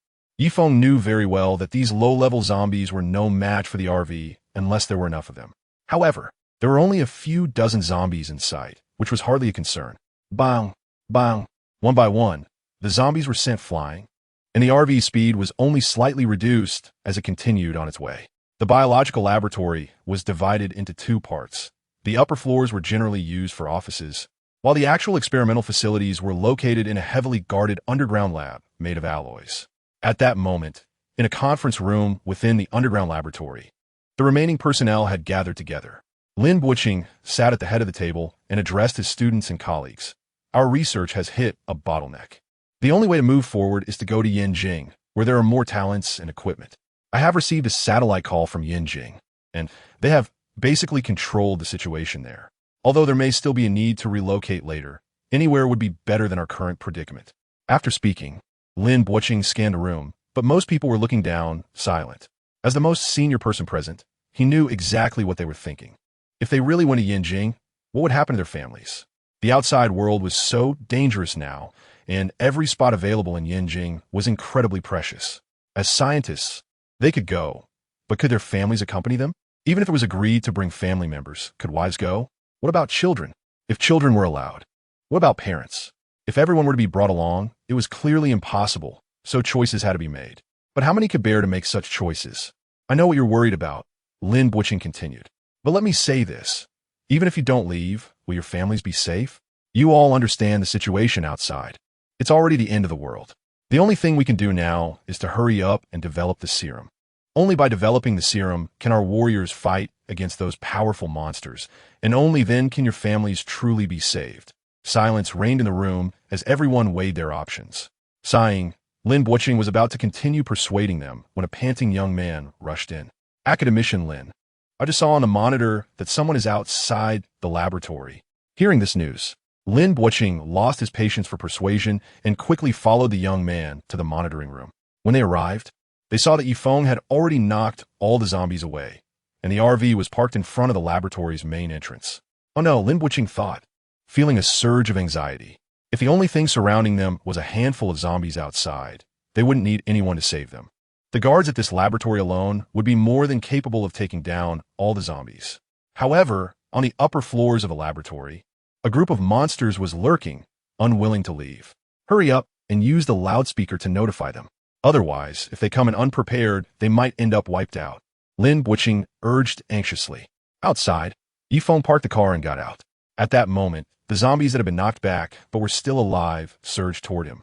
Feng knew very well that these low-level zombies were no match for the RV unless there were enough of them. However, there were only a few dozen zombies in sight, which was hardly a concern. Bang! Bang! One by one, the zombies were sent flying, and the RV's speed was only slightly reduced as it continued on its way. The biological laboratory was divided into 2 parts. The upper floors were generally used for offices, while the actual experimental facilities were located in a heavily guarded underground lab made of alloys. At that moment, in a conference room within the underground laboratory, the remaining personnel had gathered together. Lin Buqing sat at the head of the table and addressed his students and colleagues. "Our research has hit a bottleneck. The only way to move forward is to go to Yanjing, where there are more talents and equipment. I have received a satellite call from Yanjing, and they have basically controlled the situation there. Although there may still be a need to relocate later, anywhere would be better than our current predicament." After speaking, Lin Buqing scanned the room, but most people were looking down, silent. As the most senior person present, he knew exactly what they were thinking. If they really went to Yanjing, what would happen to their families? The outside world was so dangerous now, and every spot available in Yanjing was incredibly precious. As scientists, they could go, but could their families accompany them? Even if it was agreed to bring family members, could wives go? What about children? If children were allowed, what about parents? If everyone were to be brought along, it was clearly impossible, so choices had to be made. But how many could bear to make such choices? "I know what you're worried about," Lin Buqing continued. "But let me say this. Even if you don't leave, will your families be safe? You all understand the situation outside. It's already the end of the world. The only thing we can do now is to hurry up and develop the serum. Only by developing the serum can our warriors fight against those powerful monsters, and only then can your families truly be saved." Silence reigned in the room as everyone weighed their options. Sighing, Lin Buqing was about to continue persuading them when a panting young man rushed in. Academician Lin. I just saw on the monitor that someone is outside the laboratory. Hearing this news, Lin Buoqing lost his patience for persuasion and quickly followed the young man to the monitoring room. When they arrived, they saw that Feng had already knocked all the zombies away, and the RV was parked in front of the laboratory's main entrance. Oh no, Lin Buoqing thought, feeling a surge of anxiety. If the only thing surrounding them was a handful of zombies outside, they wouldn't need anyone to save them. The guards at this laboratory alone would be more than capable of taking down all the zombies. However, on the upper floors of the laboratory, a group of monsters was lurking, unwilling to leave. Hurry up and use the loudspeaker to notify them. Otherwise, if they come in unprepared, they might end up wiped out. Lin Buoqing urged anxiously. Outside, Feng parked the car and got out. At that moment, the zombies that had been knocked back but were still alive surged toward him.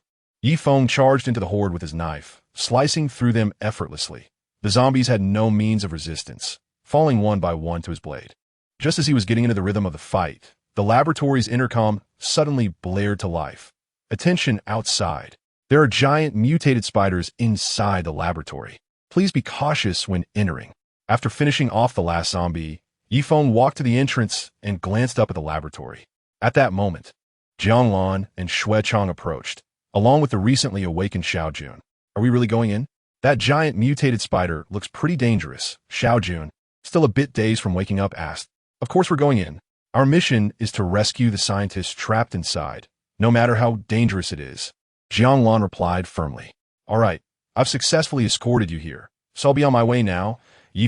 Feng charged into the horde with his knife, slicing through them effortlessly. The zombies had no means of resistance, falling one by one to his blade. Just as he was getting into the rhythm of the fight, the laboratory's intercom suddenly blared to life. Attention outside. There are giant mutated spiders inside the laboratory. Please be cautious when entering. After finishing off the last zombie, Feng walked to the entrance and glanced up at the laboratory. At that moment, Jianglan and Xuechang approached, along with the recently awakened Xiaojun. Are we really going in? That giant mutated spider looks pretty dangerous, Xiaojun, still a bit dazed from waking up, asked. Of course we're going in. Our mission is to rescue the scientists trapped inside, no matter how dangerous it is. Jianglan replied firmly. All right, I've successfully escorted you here, so I'll be on my way now,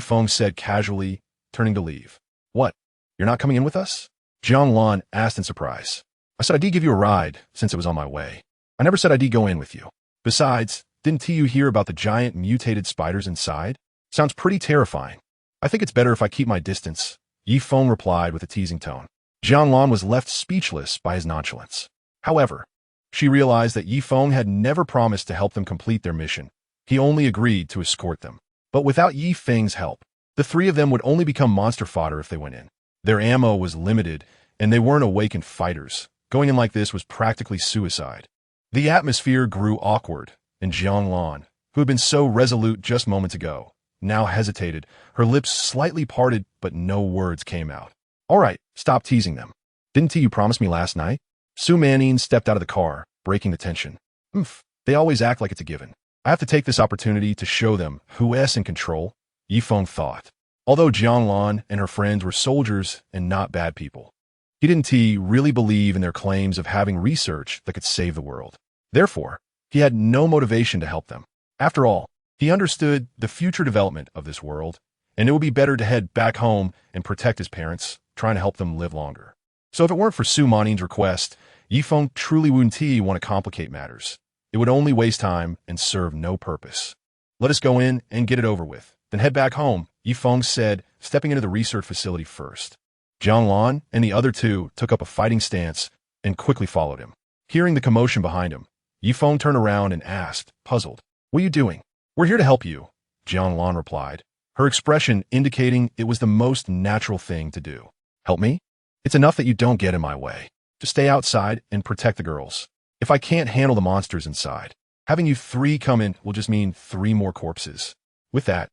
Feng said casually, turning to leave. What? You're not coming in with us? Jianglan asked in surprise. I said I'd give you a ride since it was on my way. I never said I'd go in with you. Besides, didn't you hear about the giant mutated spiders inside? Sounds pretty terrifying. I think it's better if I keep my distance, Feng replied with a teasing tone. Jianglan was left speechless by his nonchalance. However, she realized that Feng had never promised to help them complete their mission. He only agreed to escort them. But without Feng's help, the three of them would only become monster fodder if they went in. Their ammo was limited, and they weren't awakened fighters. Going in like this was practically suicide. The atmosphere grew awkward, and Jianglan, who had been so resolute just moments ago, now hesitated, her lips slightly parted, but no words came out. All right, stop teasing them. Didn't you promise me last night? Su Manin stepped out of the car, breaking the tension. They always act like it's a given. I have to take this opportunity to show them who's in control, Feng thought. Although Jianglan and her friends were soldiers and not bad people, he didn't really believe in their claims of having research that could save the world. Therefore, he had no motivation to help them. After all, he understood the future development of this world, and it would be better to head back home and protect his parents, trying to help them live longer. So if it weren't for Su Manin's request, Feng truly wouldn't want to complicate matters. It would only waste time and serve no purpose. Let us go in and get it over with, then head back home, Feng said, stepping into the research facility first. Jianglan and the other two took up a fighting stance and quickly followed him. Hearing the commotion behind him, Feng turned around and asked, puzzled, "What are you doing?" "We're here to help you," Jianglan replied, her expression indicating it was the most natural thing to do. "Help me? It's enough that you don't get in my way. Just stay outside and protect the girls. If I can't handle the monsters inside, having you three come in will just mean 3 more corpses." With that,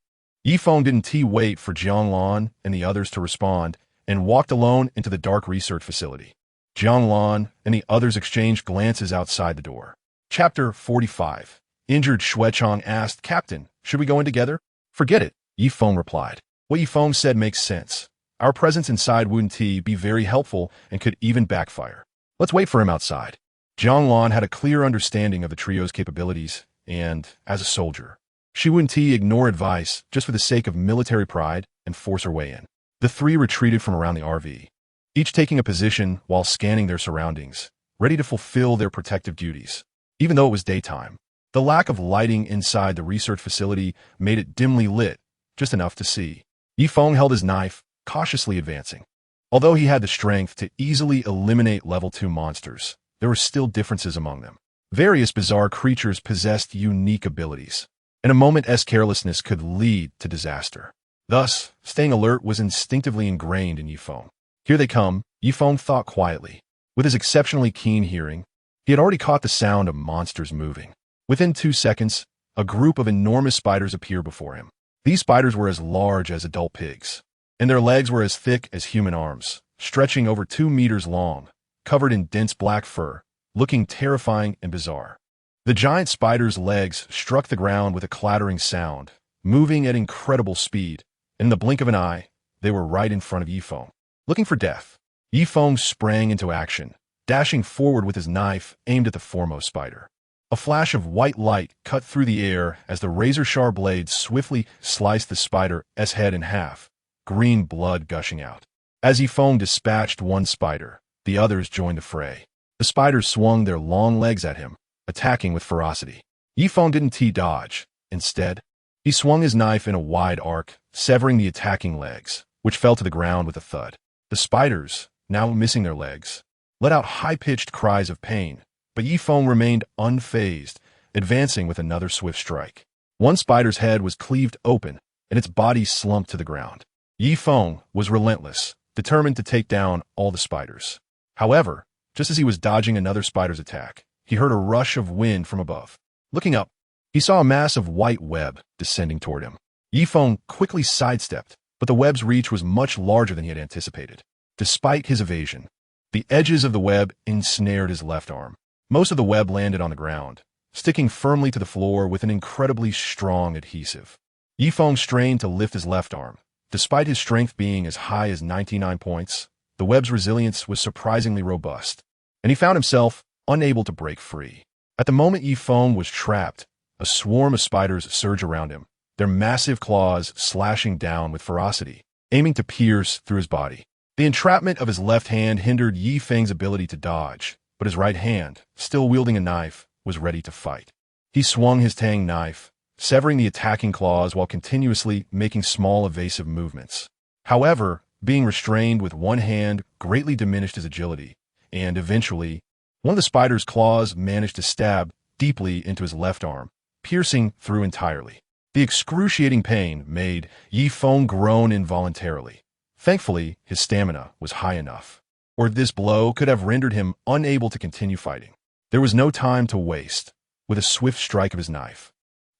Feng didn't wait for Jianglan and the others to respond and walked alone into the dark research facility. Jianglan and the others exchanged glances outside the door. Chapter 45. Injured Xuechang asked, "Captain, should we go in together?" "Forget it," Feng replied. What Feng said makes sense. Our presence inside wouldn't be very helpful and could even backfire. Let's wait for him outside. Jianglan had a clear understanding of the trio's capabilities, and, as a soldier, she wouldn't ignore advice just for the sake of military pride and force her way in. The three retreated from around the RV, each taking a position while scanning their surroundings, ready to fulfill their protective duties. Even though it was daytime, the lack of lighting inside the research facility made it dimly lit, just enough to see. Feng held his knife, cautiously advancing. Although he had the strength to easily eliminate level 2 monsters, there were still differences among them. Various bizarre creatures possessed unique abilities, and a moment's carelessness could lead to disaster. Thus, staying alert was instinctively ingrained in Feng. Here they come, Feng thought quietly. With his exceptionally keen hearing, he had already caught the sound of monsters moving. Within 2 seconds, a group of enormous spiders appeared before him. These spiders were as large as adult pigs, and their legs were as thick as human arms, stretching over 2 meters long, covered in dense black fur, looking terrifying and bizarre. The giant spider's legs struck the ground with a clattering sound, moving at incredible speed. In the blink of an eye, they were right in front of Yifeng. Looking for death, Yifeng sprang into action, dashing forward with his knife aimed at the foremost spider. A flash of white light cut through the air as the razor-sharp blade swiftly sliced the spider's head in half, green blood gushing out. As Yifeng dispatched one spider, the others joined the fray. The spiders swung their long legs at him, attacking with ferocity. Yifeng didn't dodge. Instead, he swung his knife in a wide arc, severing the attacking legs, which fell to the ground with a thud. The spiders, now missing their legs, let out high-pitched cries of pain, but Yifeng remained unfazed, advancing with another swift strike. One spider's head was cleaved open, and its body slumped to the ground. Yifeng was relentless, determined to take down all the spiders. However, just as he was dodging another spider's attack, he heard a rush of wind from above. Looking up, he saw a mass of white web descending toward him. Yifeng quickly sidestepped, but the web's reach was much larger than he had anticipated. Despite his evasion, the edges of the web ensnared his left arm. Most of the web landed on the ground, sticking firmly to the floor with an incredibly strong adhesive. Yifeng strained to lift his left arm. Despite his strength being as high as 99 points, the web's resilience was surprisingly robust, and he found himself unable to break free. At the moment Yifeng was trapped, a swarm of spiders surged around him, their massive claws slashing down with ferocity, aiming to pierce through his body. The entrapment of his left hand hindered Yifeng's ability to dodge, but his right hand, still wielding a knife, was ready to fight. He swung his tang knife, severing the attacking claws while continuously making small evasive movements. However, being restrained with one hand greatly diminished his agility, and eventually, one of the spider's claws managed to stab deeply into his left arm, piercing through entirely. The excruciating pain made Yifeng groan involuntarily. Thankfully, his stamina was high enough, or this blow could have rendered him unable to continue fighting. There was no time to waste. With a swift strike of his knife,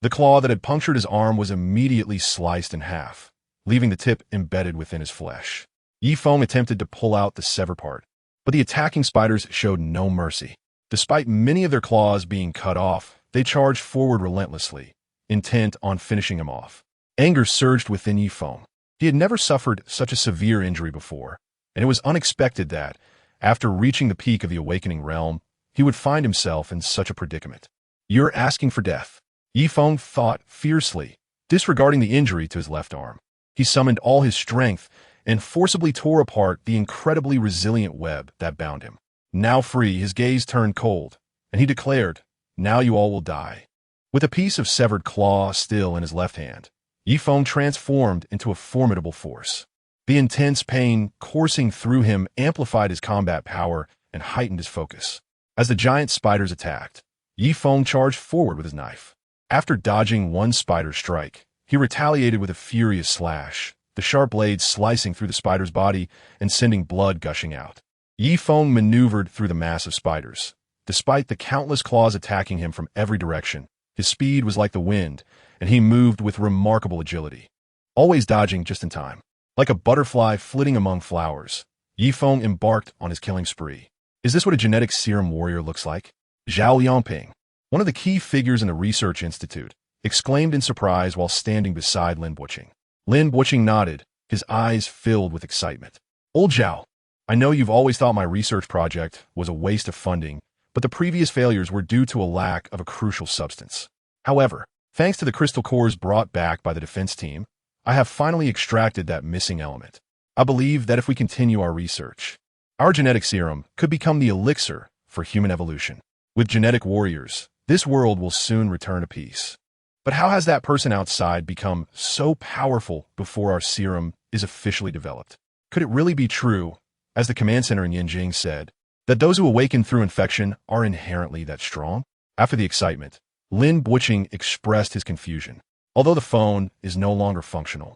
the claw that had punctured his arm was immediately sliced in half, leaving the tip embedded within his flesh. Yifeng attempted to pull out the severed part, but the attacking spiders showed no mercy. Despite many of their claws being cut off, they charged forward relentlessly, intent on finishing him off. Anger surged within Yifeng. He had never suffered such a severe injury before, and it was unexpected that, after reaching the peak of the awakening realm, he would find himself in such a predicament. "You're asking for death," Yifeng thought fiercely, disregarding the injury to his left arm. He summoned all his strength and forcibly tore apart the incredibly resilient web that bound him. Now free, his gaze turned cold, and he declared, "Now you all will die." With a piece of severed claw still in his left hand, Yifeng transformed into a formidable force. The intense pain coursing through him amplified his combat power and heightened his focus. As the giant spiders attacked, Yifeng charged forward with his knife. After dodging one spider's strike, he retaliated with a furious slash, the sharp blade slicing through the spider's body and sending blood gushing out. Yifeng maneuvered through the mass of spiders. Despite the countless claws attacking him from every direction, his speed was like the wind, and he moved with remarkable agility, always dodging just in time. Like a butterfly flitting among flowers, Yifeng embarked on his killing spree. Is this what a genetic serum warrior looks like? Zhao Liangping, one of the key figures in the research institute, exclaimed in surprise while standing beside Lin Buqing. Lin Buqing nodded, his eyes filled with excitement. "Old Zhao, I know you've always thought my research project was a waste of funding, but the previous failures were due to a lack of a crucial substance. However, thanks to the crystal cores brought back by the defense team, I have finally extracted that missing element. I believe that if we continue our research, our genetic serum could become the elixir for human evolution. With genetic warriors, this world will soon return to peace. But how has that person outside become so powerful before our serum is officially developed? Could it really be true, as the command center in Yanjing said, that those who awaken through infection are inherently that strong?" After the excitement, Lin Buqing expressed his confusion. Although the phone is no longer functional,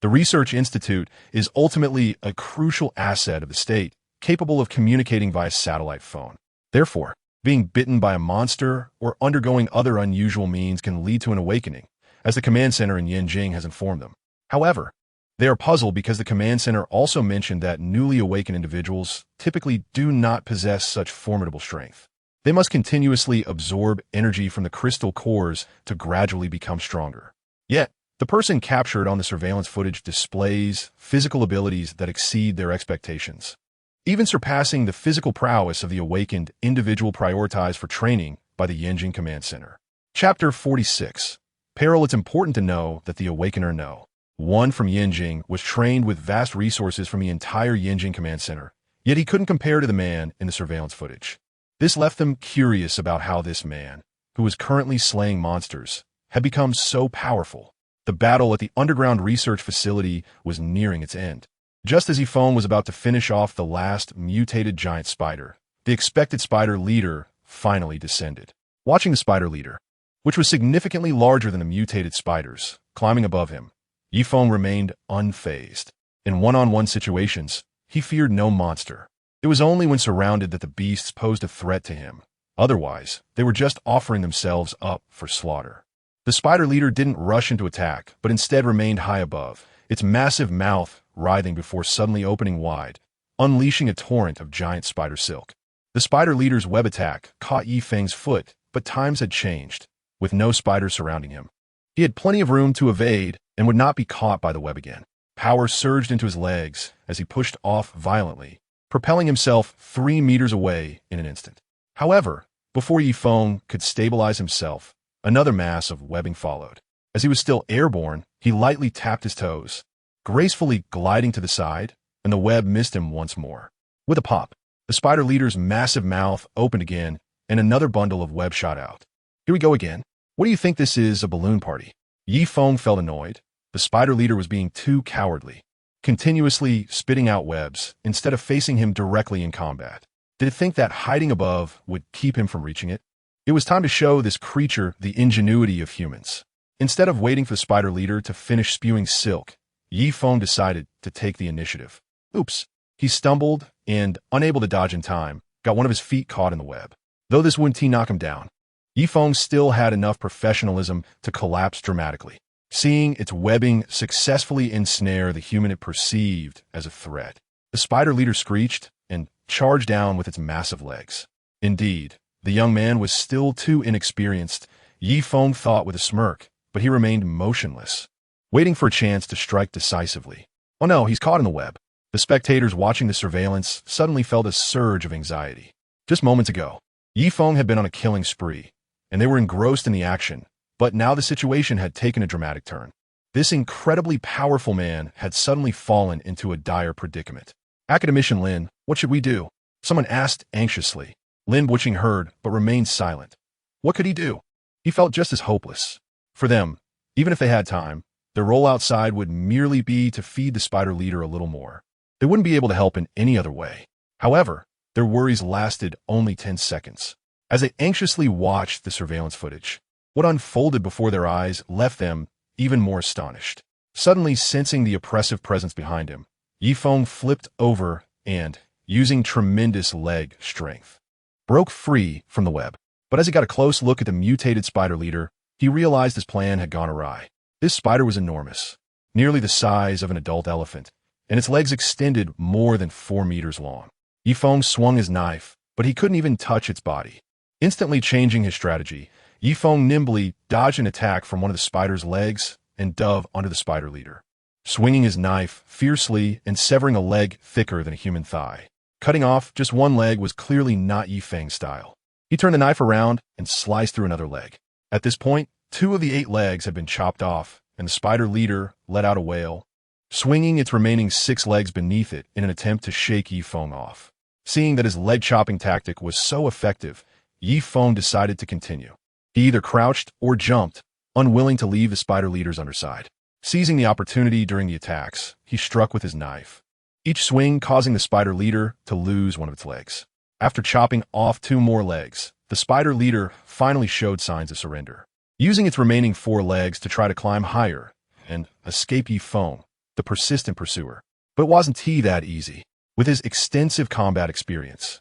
the Research Institute is ultimately a crucial asset of the state, capable of communicating via satellite phone. Therefore, being bitten by a monster or undergoing other unusual means can lead to an awakening, as the command center in Yanjing has informed them. However, they are puzzled because the command center also mentioned that newly awakened individuals typically do not possess such formidable strength. They must continuously absorb energy from the crystal cores to gradually become stronger. Yet, the person captured on the surveillance footage displays physical abilities that exceed their expectations, even surpassing the physical prowess of the awakened individual prioritized for training by the Yanjing Command Center. Chapter 46. Peril. It's important to know that the Awakener No. 1 from Yanjing was trained with vast resources from the entire Yanjing Command Center, yet he couldn't compare to the man in the surveillance footage. This left them curious about how this man, who was currently slaying monsters, had become so powerful. The battle at the underground research facility was nearing its end. Just as Feng was about to finish off the last mutated giant spider, the expected spider leader finally descended. Watching the spider leader, which was significantly larger than the mutated spiders, climbing above him, Feng remained unfazed. In one-on-one situations, he feared no monster. It was only when surrounded that the beasts posed a threat to him. Otherwise, they were just offering themselves up for slaughter. The spider leader didn't rush into attack, but instead remained high above, its massive mouth writhing before suddenly opening wide, unleashing a torrent of giant spider silk. The spider leader's web attack caught Feng's foot, but times had changed, with no spiders surrounding him. He had plenty of room to evade and would not be caught by the web again. Power surged into his legs as he pushed off violently, propelling himself 3 meters away in an instant. However, before Feng could stabilize himself, another mass of webbing followed. As he was still airborne, he lightly tapped his toes, gracefully gliding to the side, and the web missed him once more. With a pop, the spider leader's massive mouth opened again, and another bundle of web shot out. Here we go again. What do you think this is, a balloon party? Feng felt annoyed. The spider leader was being too cowardly, continuously spitting out webs instead of facing him directly in combat. Did it think that hiding above would keep him from reaching it? It was time to show this creature the ingenuity of humans. Instead of waiting for the spider leader to finish spewing silk, Feng decided to take the initiative. Oops. He stumbled and, unable to dodge in time, got one of his feet caught in the web. Though this wouldn't knock him down, Feng still had enough professionalism to collapse dramatically, seeing its webbing successfully ensnare the human it perceived as a threat. The spider leader screeched and charged down with its massive legs. Indeed, the young man was still too inexperienced, Feng thought with a smirk, but he remained motionless, waiting for a chance to strike decisively. Oh no, he's caught in the web. The spectators watching the surveillance suddenly felt a surge of anxiety. Just moments ago, Feng had been on a killing spree, and they were engrossed in the action, but now the situation had taken a dramatic turn. This incredibly powerful man had suddenly fallen into a dire predicament. Academician Lin, what should we do? Someone asked anxiously. Lin Wuching heard, but remained silent. What could he do? He felt just as hopeless. For them, even if they had time, their role outside would merely be to feed the spider leader a little more. They wouldn't be able to help in any other way. However, their worries lasted only 10 seconds. As they anxiously watched the surveillance footage, what unfolded before their eyes left them even more astonished. Suddenly sensing the oppressive presence behind him, Feng flipped over and, using tremendous leg strength, broke free from the web. But as he got a close look at the mutated spider leader, he realized his plan had gone awry. This spider was enormous, nearly the size of an adult elephant, and its legs extended more than 4 meters long. Feng swung his knife, but he couldn't even touch its body. Instantly changing his strategy, Feng nimbly dodged an attack from one of the spider's legs and dove onto the spider leader, swinging his knife fiercely and severing a leg thicker than a human thigh. Cutting off just one leg was clearly not Feng's style. He turned the knife around and sliced through another leg. At this point, 2 of the 8 legs had been chopped off, and the spider leader let out a wail, swinging its remaining 6 legs beneath it in an attempt to shake Feng off. Seeing that his leg-chopping tactic was so effective, Feng decided to continue. He either crouched or jumped, unwilling to leave the spider leader's underside. Seizing the opportunity during the attacks, he struck with his knife, each swing causing the spider leader to lose one of its legs. After chopping off 2 more legs, the spider leader finally showed signs of surrender, using its remaining 4 legs to try to climb higher and escape Feng, the persistent pursuer. But it wasn't that easy. With his extensive combat experience,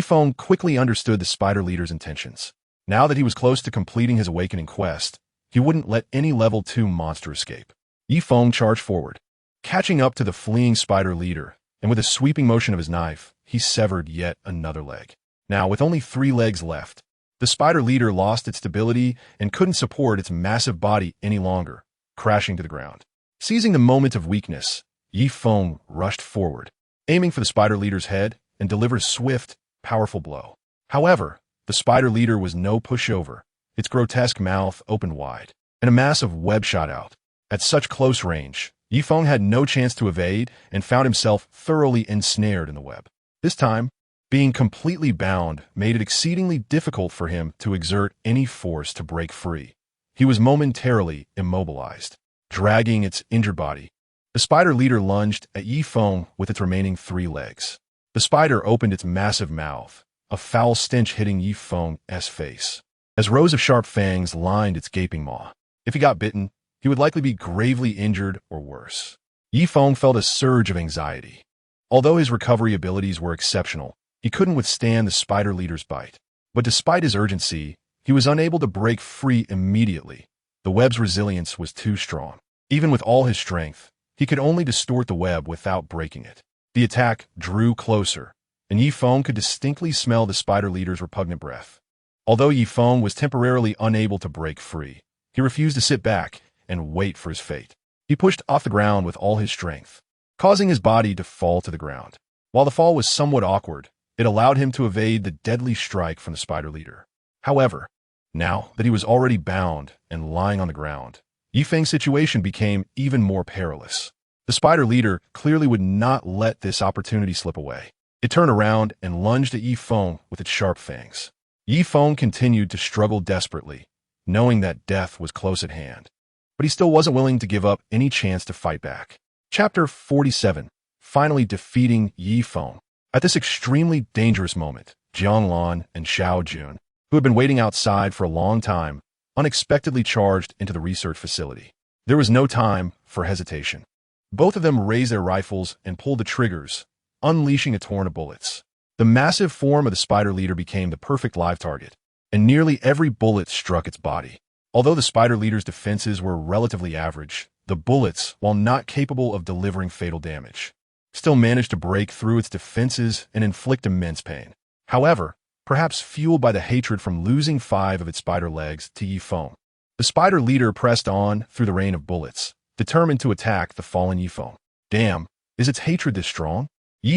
Feng quickly understood the spider leader's intentions. Now that he was close to completing his awakening quest, he wouldn't let any level 2 monster escape. Feng charged forward, catching up to the fleeing spider leader, and with a sweeping motion of his knife, he severed yet another leg. Now, with only 3 legs left, the spider leader lost its stability and couldn't support its massive body any longer, crashing to the ground. Seizing the moment of weakness, Feng rushed forward, aiming for the spider leader's head, and delivered a swift, powerful blow. However, the spider leader was no pushover. Its grotesque mouth opened wide, and a massive web shot out. At such close range, Feng had no chance to evade and found himself thoroughly ensnared in the web. This time, being completely bound made it exceedingly difficult for him to exert any force to break free. He was momentarily immobilized, dragging its injured body. The spider leader lunged at Feng with its remaining 3 legs. The spider opened its massive mouth, a foul stench hitting Feng's face, as rows of sharp fangs lined its gaping maw. If he got bitten, he would likely be gravely injured or worse. Feng felt a surge of anxiety. Although his recovery abilities were exceptional, he couldn't withstand the spider leader's bite. But despite his urgency, he was unable to break free immediately. The web's resilience was too strong. Even with all his strength, he could only distort the web without breaking it. The attack drew closer, and Feng could distinctly smell the spider leader's repugnant breath. Although Feng was temporarily unable to break free, he refused to sit back and wait for his fate. He pushed off the ground with all his strength, causing his body to fall to the ground. While the fall was somewhat awkward, it allowed him to evade the deadly strike from the spider leader. However, now that he was already bound and lying on the ground, Feng's situation became even more perilous. The spider leader clearly would not let this opportunity slip away. It turned around and lunged at Feng with its sharp fangs. Feng continued to struggle desperately, knowing that death was close at hand. But he still wasn't willing to give up any chance to fight back. Chapter 47. Finally defeating Feng. At this extremely dangerous moment, Jianglan and Xiao Jun, who had been waiting outside for a long time, unexpectedly charged into the research facility. There was no time for hesitation. Both of them raised their rifles and pulled the triggers, unleashing a torrent of bullets. The massive form of the spider leader became the perfect live target, and nearly every bullet struck its body. Although the spider leader's defenses were relatively average, the bullets, while not capable of delivering fatal damage, still managed to break through its defenses and inflict immense pain. However, perhaps fueled by the hatred from losing 5 of its spider legs to Feng, the spider leader pressed on through the rain of bullets, determined to attack the fallen Feng. Damn, is its hatred this strong?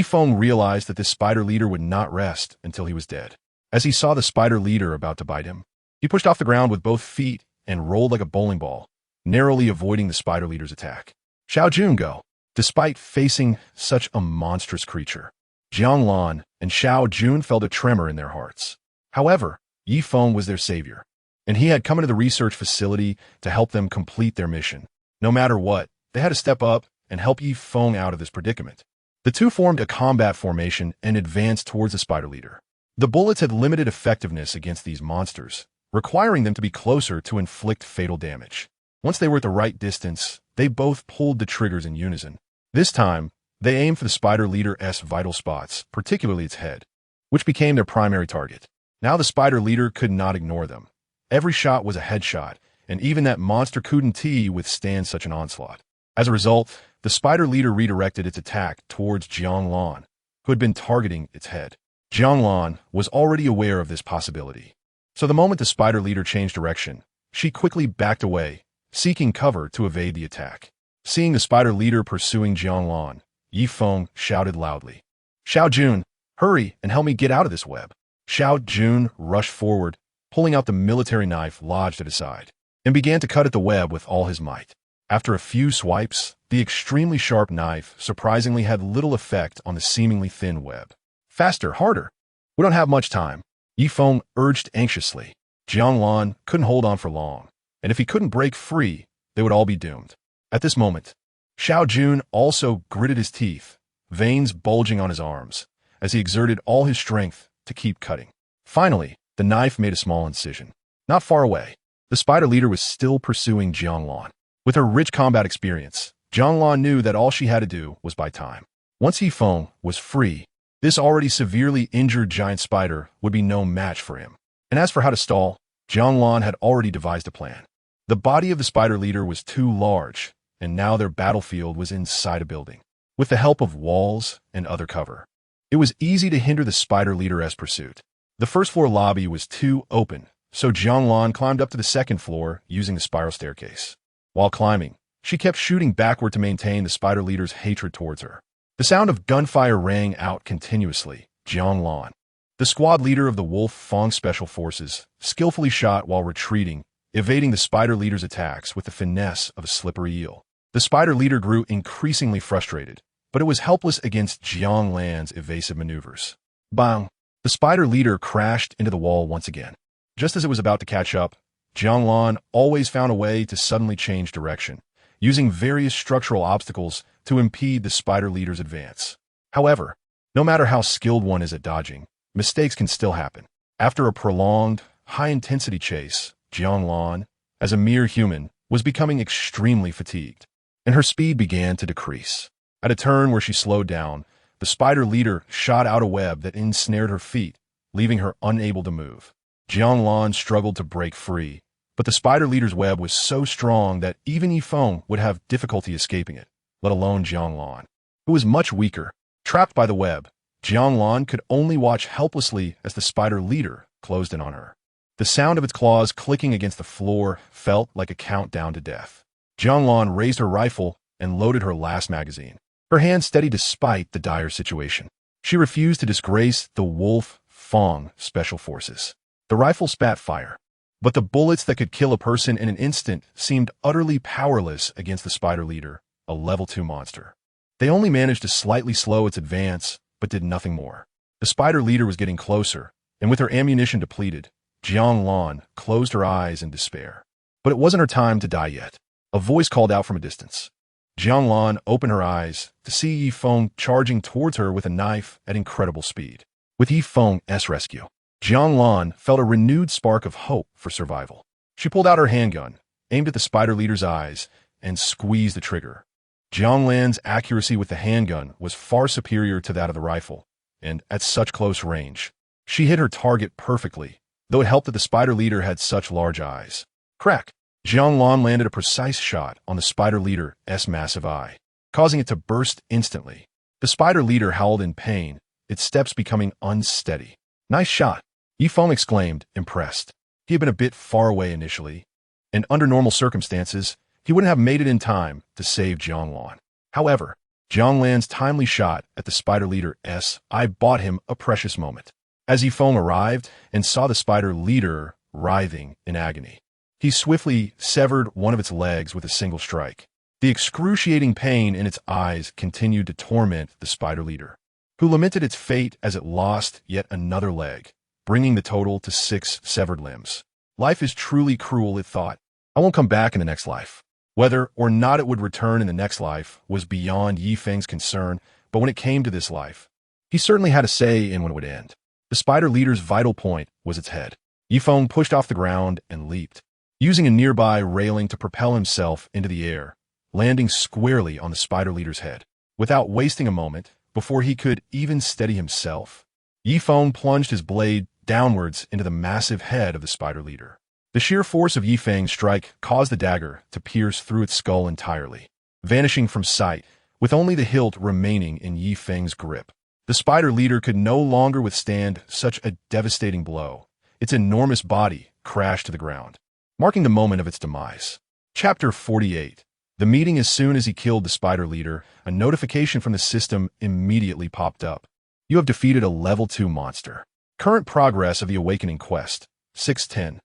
Feng realized that this spider leader would not rest until he was dead. As he saw the spider leader about to bite him, he pushed off the ground with both feet and rolled like a bowling ball, narrowly avoiding the spider leader's attack. Xiao Jun go. Despite facing such a monstrous creature, Jianglan and Xiao Jun felt a tremor in their hearts. However, Feng was their savior, and he had come into the research facility to help them complete their mission. No matter what, they had to step up and help Feng out of this predicament. The two formed a combat formation and advanced towards the spider leader. The bullets had limited effectiveness against these monsters, requiring them to be closer to inflict fatal damage. Once they were at the right distance, they both pulled the triggers in unison. This time, they aimed for the spider leader's vital spots, particularly its head, which became their primary target. Now the spider leader could not ignore them. Every shot was a headshot, and even that monster couldn't withstand such an onslaught. As a result, the spider leader redirected its attack towards Jianglan, who had been targeting its head. Jianglan was already aware of this possibility. So the moment the spider leader changed direction, she quickly backed away, seeking cover to evade the attack. Seeing the spider leader pursuing Jianglan, Feng shouted loudly, "Xiao Jun, hurry and help me get out of this web." Xiao Jun rushed forward, pulling out the military knife lodged at his side, and began to cut at the web with all his might. After a few swipes, the extremely sharp knife surprisingly had little effect on the seemingly thin web. "Faster, harder. We don't have much time," Feng urged anxiously. Jianglan couldn't hold on for long, and if he couldn't break free, they would all be doomed. At this moment, Xiao Jun also gritted his teeth, veins bulging on his arms, as he exerted all his strength to keep cutting. Finally, the knife made a small incision. Not far away, the spider leader was still pursuing Jianglan. With her rich combat experience, Jianglan knew that all she had to do was buy time. Once Feng was free, this already severely injured giant spider would be no match for him. And as for how to stall, Jianglan had already devised a plan. The body of the spider leader was too large, and now their battlefield was inside a building, with the help of walls and other cover. It was easy to hinder the spider leader's pursuit. The first floor lobby was too open, so Jianglan climbed up to the second floor using the spiral staircase. While climbing, she kept shooting backward to maintain the spider leader's hatred towards her. The sound of gunfire rang out continuously. Jianglan, the squad leader of the Wolf Feng Special Forces, skillfully shot while retreating, evading the spider leader's attacks with the finesse of a slippery eel. The spider leader grew increasingly frustrated, but it was helpless against Jianglan's evasive maneuvers. Bang! The spider leader crashed into the wall once again. Just as it was about to catch up, Jianglan always found a way to suddenly change direction, using various structural obstacles to impede the spider leader's advance. However, no matter how skilled one is at dodging, mistakes can still happen. After a prolonged, high-intensity chase, Jianglan, as a mere human, was becoming extremely fatigued, and her speed began to decrease. At a turn where she slowed down, the spider leader shot out a web that ensnared her feet, leaving her unable to move. Jianglan struggled to break free, but the spider leader's web was so strong that even Yifeng would have difficulty escaping it, let alone Jianglan, who was much weaker. Trapped by the web, Jianglan could only watch helplessly as the spider leader closed in on her. The sound of its claws clicking against the floor felt like a countdown to death. Jianglan raised her rifle and loaded her last magazine, her hand steady despite the dire situation. She refused to disgrace the Wolf Feng Special Forces. The rifle spat fire, but the bullets that could kill a person in an instant seemed utterly powerless against the spider leader, a level 2 monster. They only managed to slightly slow its advance, but did nothing more. The spider leader was getting closer, and with her ammunition depleted, Jianglan closed her eyes in despair. But it wasn't her time to die yet. A voice called out from a distance. Jianglan opened her eyes to see Yifeng charging towards her with a knife at incredible speed. With Yifeng's rescue, Jianglan felt a renewed spark of hope for survival. She pulled out her handgun, aimed at the spider leader's eyes, and squeezed the trigger. Jianglan's accuracy with the handgun was far superior to that of the rifle, and at such close range, she hit her target perfectly, though it helped that the spider leader had such large eyes. Crack! Jianglan landed a precise shot on the spider leader's massive eye, causing it to burst instantly. The spider leader howled in pain, its steps becoming unsteady. Nice shot, Yifeng exclaimed, impressed. He had been a bit far away initially, and under normal circumstances, he wouldn't have made it in time to save Jianglan. However, Jianglan's timely shot at the spider leader's eye bought him a precious moment. As Yifeng arrived and saw the spider leader writhing in agony, he swiftly severed one of its legs with a single strike. The excruciating pain in its eyes continued to torment the spider leader, who lamented its fate as it lost yet another leg, bringing the total to 6 severed limbs. Life is truly cruel, it thought. I won't come back in the next life. Whether or not it would return in the next life was beyond Yifeng's concern, but when it came to this life, he certainly had a say in when it would end. The spider leader's vital point was its head. Yifeng pushed off the ground and leaped, using a nearby railing to propel himself into the air, landing squarely on the spider leader's head. Without wasting a moment, before he could even steady himself, Yifeng plunged his blade downwards into the massive head of the spider leader. The sheer force of Yifeng's strike caused the dagger to pierce through its skull entirely, vanishing from sight, with only the hilt remaining in Yifeng's grip. The spider leader could no longer withstand such a devastating blow. Its enormous body crashed to the ground, marking the moment of its demise. Chapter 48. The meeting. As soon as he killed the spider leader, a notification from the system immediately popped up. You have defeated a level 2 monster. Current progress of the awakening quest, 610.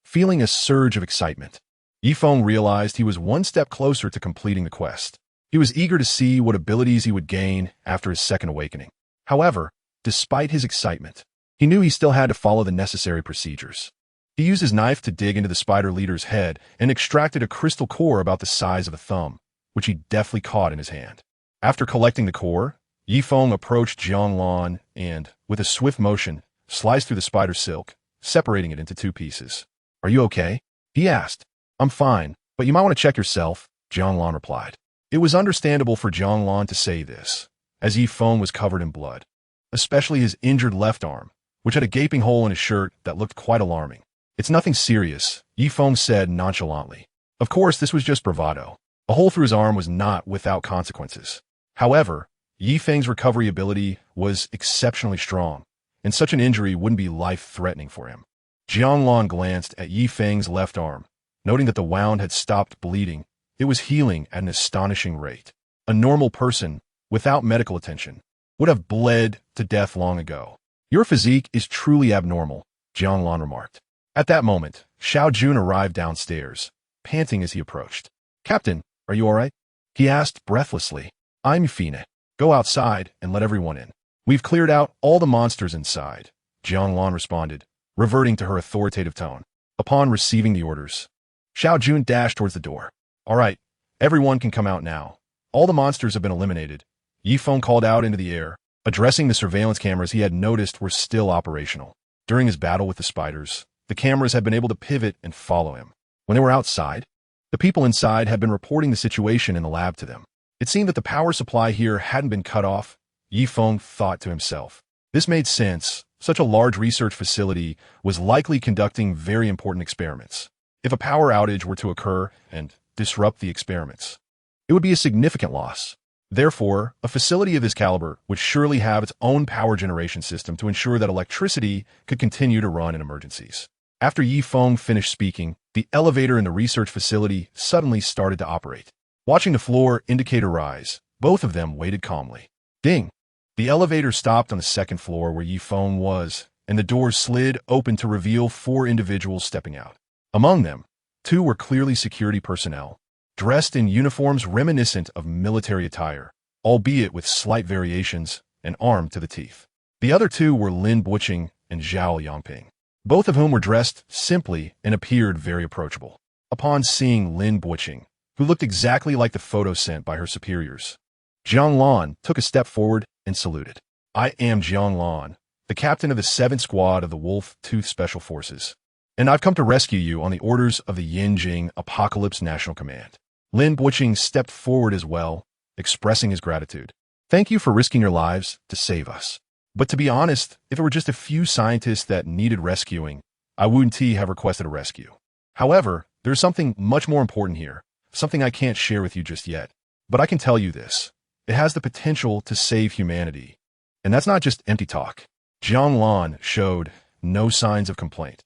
Feeling a surge of excitement, Yifeng realized he was one step closer to completing the quest. He was eager to see what abilities he would gain after his second awakening. However, despite his excitement, he knew he still had to follow the necessary procedures. He used his knife to dig into the spider leader's head and extracted a crystal core about the size of a thumb, which he deftly caught in his hand. After collecting the core, Yifeng approached Jianglan and, with a swift motion, sliced through the spider silk, separating it into 2 pieces. Are you okay? He asked. I'm fine, but you might want to check yourself, Jianglan replied. It was understandable for Jianglan to say this, as Yifeng was covered in blood, especially his injured left arm, which had a gaping hole in his shirt that looked quite alarming. It's nothing serious, Yifeng said nonchalantly. Of course, this was just bravado. A hole through his arm was not without consequences. However, Yi Feng's recovery ability was exceptionally strong, and such an injury wouldn't be life-threatening for him. Jianglan glanced at Yi Feng's left arm, noting that the wound had stopped bleeding. It was healing at an astonishing rate. A normal person, without medical attention, would have bled to death long ago. Your physique is truly abnormal, Jianglan remarked. At that moment, Xiao Jun arrived downstairs, panting as he approached. Captain, are you all right? He asked breathlessly. I'm Fina. Go outside and let everyone in. We've cleared out all the monsters inside, Jianglan responded, reverting to her authoritative tone. Upon receiving the orders, Xiao Jun dashed towards the door. All right, everyone can come out now. All the monsters have been eliminated. Yi Feng called out into the air, addressing the surveillance cameras he had noticed were still operational. During his battle with the spiders, the cameras had been able to pivot and follow him. When they were outside, the people inside had been reporting the situation in the lab to them. It seemed that the power supply here hadn't been cut off. Yi Feng thought to himself. This made sense. Such a large research facility was likely conducting very important experiments. If a power outage were to occur and disrupt the experiments, it would be a significant loss. Therefore, a facility of this caliber would surely have its own power generation system to ensure that electricity could continue to run in emergencies. After Yi Feng finished speaking, the elevator in the research facility suddenly started to operate. Watching the floor indicator rise, both of them waited calmly. Ding! The elevator stopped on the second floor where Yi Feng was, and the doors slid open to reveal 4 individuals stepping out. Among them, 2 were clearly security personnel, dressed in uniforms reminiscent of military attire, albeit with slight variations, and armed to the teeth. The other 2 were Lin Buqing and Zhao Yangping, both of whom were dressed simply and appeared very approachable. Upon seeing Lin Buqing, who looked exactly like the photo sent by her superiors, Jianglan took a step forward and saluted. I am Jianglan, the captain of the 7th Squad of the Wolf-Tooth Special Forces, and I've come to rescue you on the orders of the Yinjing Apocalypse National Command. Lin Buqing stepped forward as well, expressing his gratitude. Thank you for risking your lives to save us. But to be honest, if it were just a few scientists that needed rescuing, I wouldn't have requested a rescue. However, there's something much more important here, something I can't share with you just yet. But I can tell you this. It has the potential to save humanity. And that's not just empty talk. Jianglan showed no signs of complaint,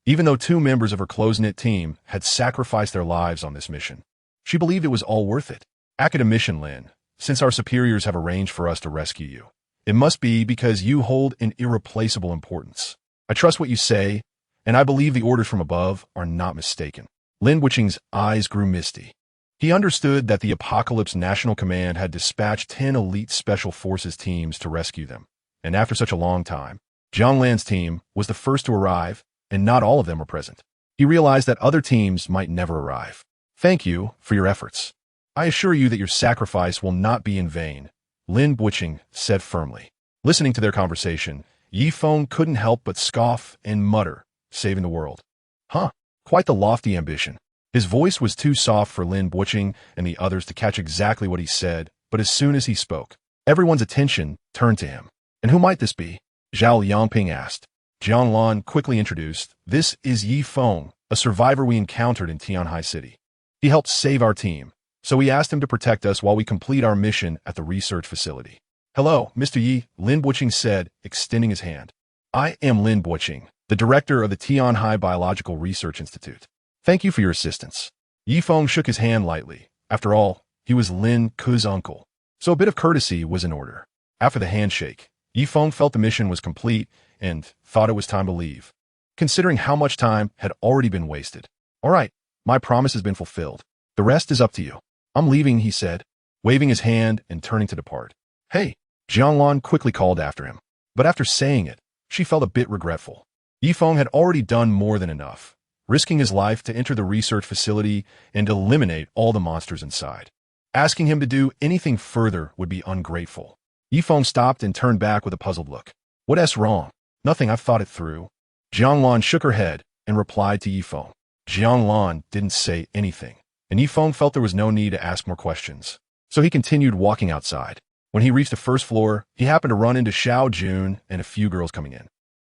even though 2 members of her close-knit team had sacrificed their lives on this mission. She believed it was all worth it. Academician Lin, since our superiors have arranged for us to rescue you, it must be because you hold an irreplaceable importance. I trust what you say, and I believe the orders from above are not mistaken. Lin Buqing's eyes grew misty. He understood that the Apocalypse National Command had dispatched 10 elite special forces teams to rescue them, and after such a long time, Jianglan's team was the first to arrive, and not all of them were present. He realized that other teams might never arrive. Thank you for your efforts. I assure you that your sacrifice will not be in vain, Lin Buqing said firmly. Listening to their conversation, Yi Feng couldn't help but scoff and mutter, saving the world. Huh, quite the lofty ambition. His voice was too soft for Lin Buqing and the others to catch exactly what he said, but as soon as he spoke, everyone's attention turned to him. And who might this be? Zhao Yangping asked. Jianglan quickly introduced, This is Yi Feng, a survivor we encountered in Tianhai City. He helped save our team, so we asked him to protect us while we complete our mission at the research facility. Hello, Mr. Yi, Lin Buqing said, extending his hand. I am Lin Buqing, the director of the Tianhai Biological Research Institute. Thank you for your assistance. Yi Feng shook his hand lightly. After all, he was Lin Ku's uncle, so a bit of courtesy was in order. After the handshake, Yi Feng felt the mission was complete and thought it was time to leave, considering how much time had already been wasted. All right, my promise has been fulfilled. The rest is up to you. I'm leaving, he said, waving his hand and turning to depart. Hey, Jianglan quickly called after him. But after saying it, she felt a bit regretful. Yi Feng had already done more than enough, risking his life to enter the research facility and eliminate all the monsters inside. Asking him to do anything further would be ungrateful. Yi Feng stopped and turned back with a puzzled look. What's wrong? Nothing, I've thought it through. Jianglan shook her head and replied to Yi Feng. Jianglan didn't say anything, and Yi Feng felt there was no need to ask more questions. So he continued walking outside. When he reached the first floor, he happened to run into Xiao Jun and a few girls coming in.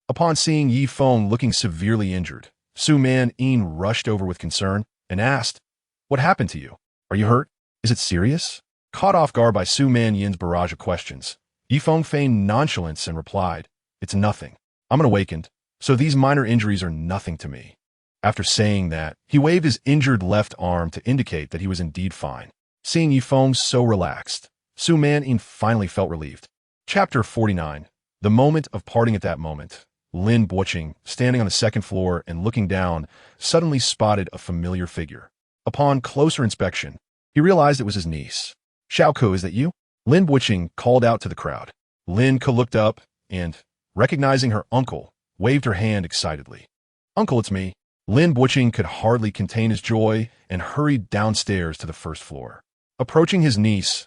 Upon seeing Yi Feng looking severely injured, Su Man Yin rushed over with concern and asked, What happened to you? Are you hurt? Is it serious? Caught off guard by Su Man Yin's barrage of questions, Yifeng feigned nonchalance and replied, "It's nothing. I'm awakened, so these minor injuries are nothing to me." After saying that, he waved his injured left arm to indicate that he was indeed fine. Seeing Yifeng so relaxed, Su Man Yin finally felt relieved. Chapter 49. The moment of parting. At that moment, Lin Buoqing, standing on the second floor and looking down, suddenly spotted a familiar figure. Upon closer inspection, he realized it was his niece. "Xiaoko, is that you?" Lin Buoqing called out to the crowd. Lin Ke looked up and, recognizing her uncle, waved her hand excitedly. "Uncle, it's me." Lin Buoqing could hardly contain his joy and hurried downstairs to the first floor. Approaching his niece,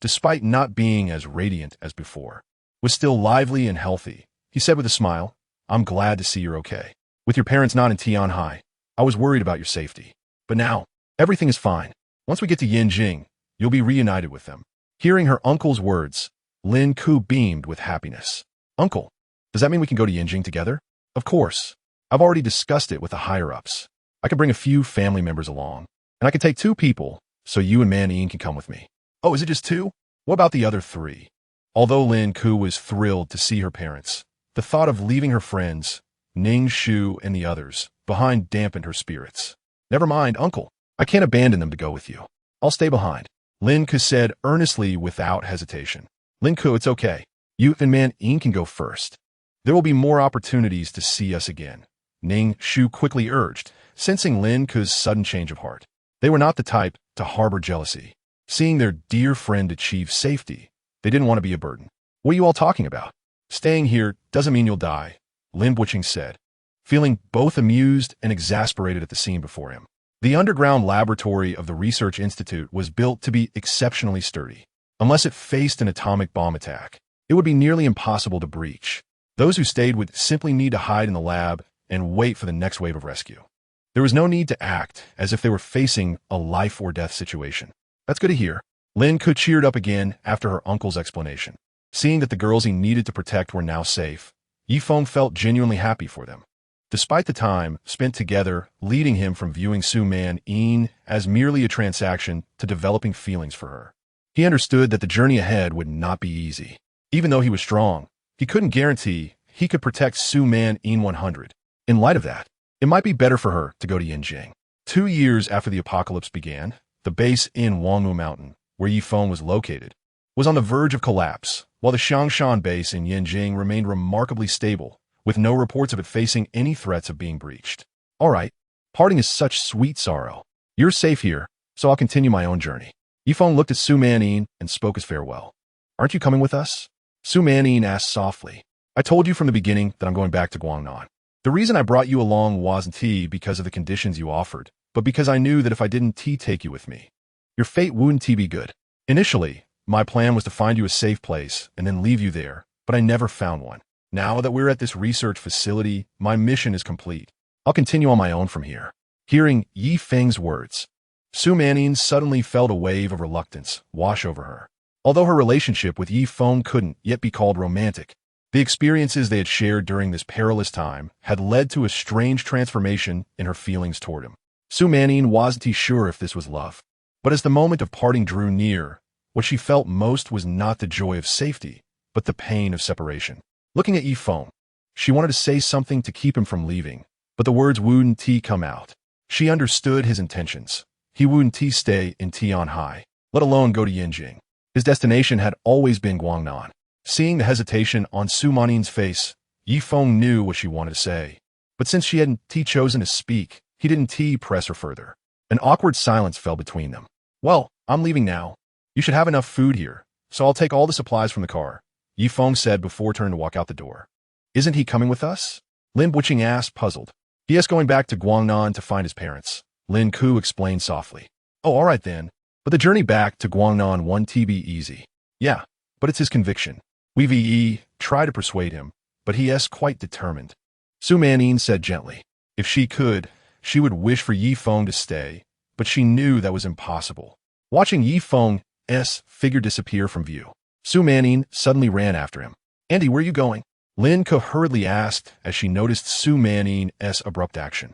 despite not being as radiant as before, was still lively and healthy, he said with a smile, "I'm glad to see you're okay. With your parents not in Tianhai, I was worried about your safety. But now, everything is fine. Once we get to Yinjing, you'll be reunited with them." Hearing her uncle's words, Lin Ku beamed with happiness. "Uncle, does that mean we can go to Yinjing together?" "Of course. I've already discussed it with the higher-ups. I can bring a few family members along, and I can take 2 people, so you and Manhwa can come with me." "Oh, is it just 2? What about the other 3? Although Lin Ku was thrilled to see her parents, the thought of leaving her friends, Ning Shu and the others, behind dampened her spirits. "Never mind, Uncle. I can't abandon them to go with you. I'll stay behind," Lin Ku said earnestly without hesitation. "Lin Ku, it's okay. You and Manhwa can go first. There will be more opportunities to see us again," Ning Shu quickly urged, sensing Lin Ku's sudden change of heart. They were not the type to harbor jealousy. Seeing their dear friend achieve safety, they didn't want to be a burden. "What are you all talking about? Staying here doesn't mean you'll die," Lin Buoqing said, feeling both amused and exasperated at the scene before him. The underground laboratory of the Research Institute was built to be exceptionally sturdy. Unless it faced an atomic bomb attack, it would be nearly impossible to breach. Those who stayed would simply need to hide in the lab and wait for the next wave of rescue. There was no need to act as if they were facing a life-or-death situation. "That's good to hear." Lin Ku cheered up again after her uncle's explanation. Seeing that the girls he needed to protect were now safe, Yifeng felt genuinely happy for them. Despite the time spent together leading him from viewing Su Man Yin as merely a transaction to developing feelings for her, he understood that the journey ahead would not be easy. Even though he was strong, he couldn't guarantee he could protect Su Man Yin 100. In light of that, it might be better for her to go to Yinjing. 2 years after the apocalypse began, the base in Wangmu Mountain, where Yifeng was located, was on the verge of collapse, while the Xiangshan base in Yinjing remained remarkably stable, with no reports of it facing any threats of being breached. "All right, parting is such sweet sorrow. You're safe here, so I'll continue my own journey." Yifeng looked at Su Man Yin and spoke his farewell. "Aren't you coming with us?" Su Man Yin asked softly. "I told you from the beginning that I'm going back to Guangnan. The reason I brought you along wasn't because of the conditions you offered, but because I knew that if I didn't take you with me, your fate wouldn't be good. Initially, my plan was to find you a safe place and then leave you there, but I never found one. Now that we're at this research facility, my mission is complete. I'll continue on my own from here." Hearing Yi Feng's words, Su Manning suddenly felt a wave of reluctance wash over her. Although her relationship with Yi Feng couldn't yet be called romantic, the experiences they had shared during this perilous time had led to a strange transformation in her feelings toward him. Su Manning wasn't sure if this was love. But as the moment of parting drew near, what she felt most was not the joy of safety, but the pain of separation. Looking at Yi Feng, she wanted to say something to keep him from leaving, but the words wouldn't come out. She understood his intentions. He wouldn't stay in Tianhai, let alone go to Yinjing. His destination had always been Guangnan. Seeing the hesitation on Su Manning's face, Yi Feng knew what she wanted to say. But since she hadn't chosen to speak, he didn't press her further. An awkward silence fell between them. "Well, I'm leaving now. You should have enough food here, so I'll take all the supplies from the car," Yi Feng said before turning to walk out the door. "Isn't he coming with us?" Lin Buoqing asked, puzzled. "He is going back to Guangnan to find his parents," Lin Ku explained softly. "Oh, all right then. But the journey back to Guangnan won't be easy." "Yeah, but it's his conviction. We've tried to persuade him, but he is quite determined." Su Manning said gently. If she could, she would wish for Yi Feng to stay, but she knew that was impossible. Watching Yi Feng's figure disappear from view, Su Manning suddenly ran after him. "Andy, where are you going?" Lin Ke hurriedly asked as she noticed Su Manning's abrupt action.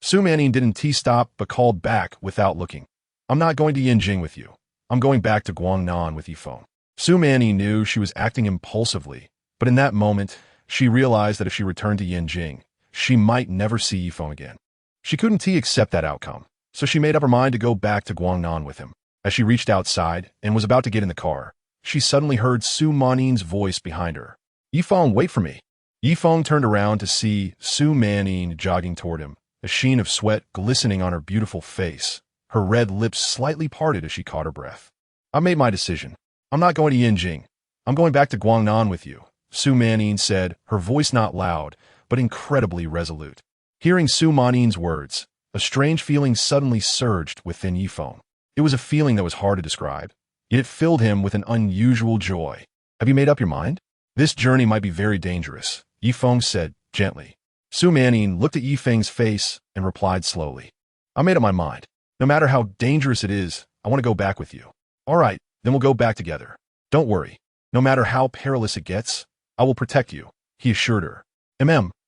Su Manning didn't stop but called back without looking. I'm not going to Yinjing with you. I'm going back to Guangnan with Yifeng. Su Manning knew she was acting impulsively, but in that moment, she realized that if she returned to Yinjing, she might never see Yifeng again. She couldn't accept that outcome, so she made up her mind to go back to Guangnan with him. As she reached outside and was about to get in the car, she suddenly heard Su Manning's voice behind her. Yifeng, wait for me. Yifeng turned around to see Su Manning jogging toward him, a sheen of sweat glistening on her beautiful face, her red lips slightly parted as she caught her breath. I made my decision. I'm not going to Yinjing. I'm going back to Guangnan with you, Su Manning said, her voice not loud, but incredibly resolute. Hearing Su Manning's words, a strange feeling suddenly surged within Yifeng. It was a feeling that was hard to describe, yet it filled him with an unusual joy. Have you made up your mind? This journey might be very dangerous, Yifeng said gently. Su Manning looked at Yifeng's face and replied slowly. I made up my mind. No matter how dangerous it is, I want to go back with you. All right, then we'll go back together. Don't worry. No matter how perilous it gets, I will protect you, he assured her.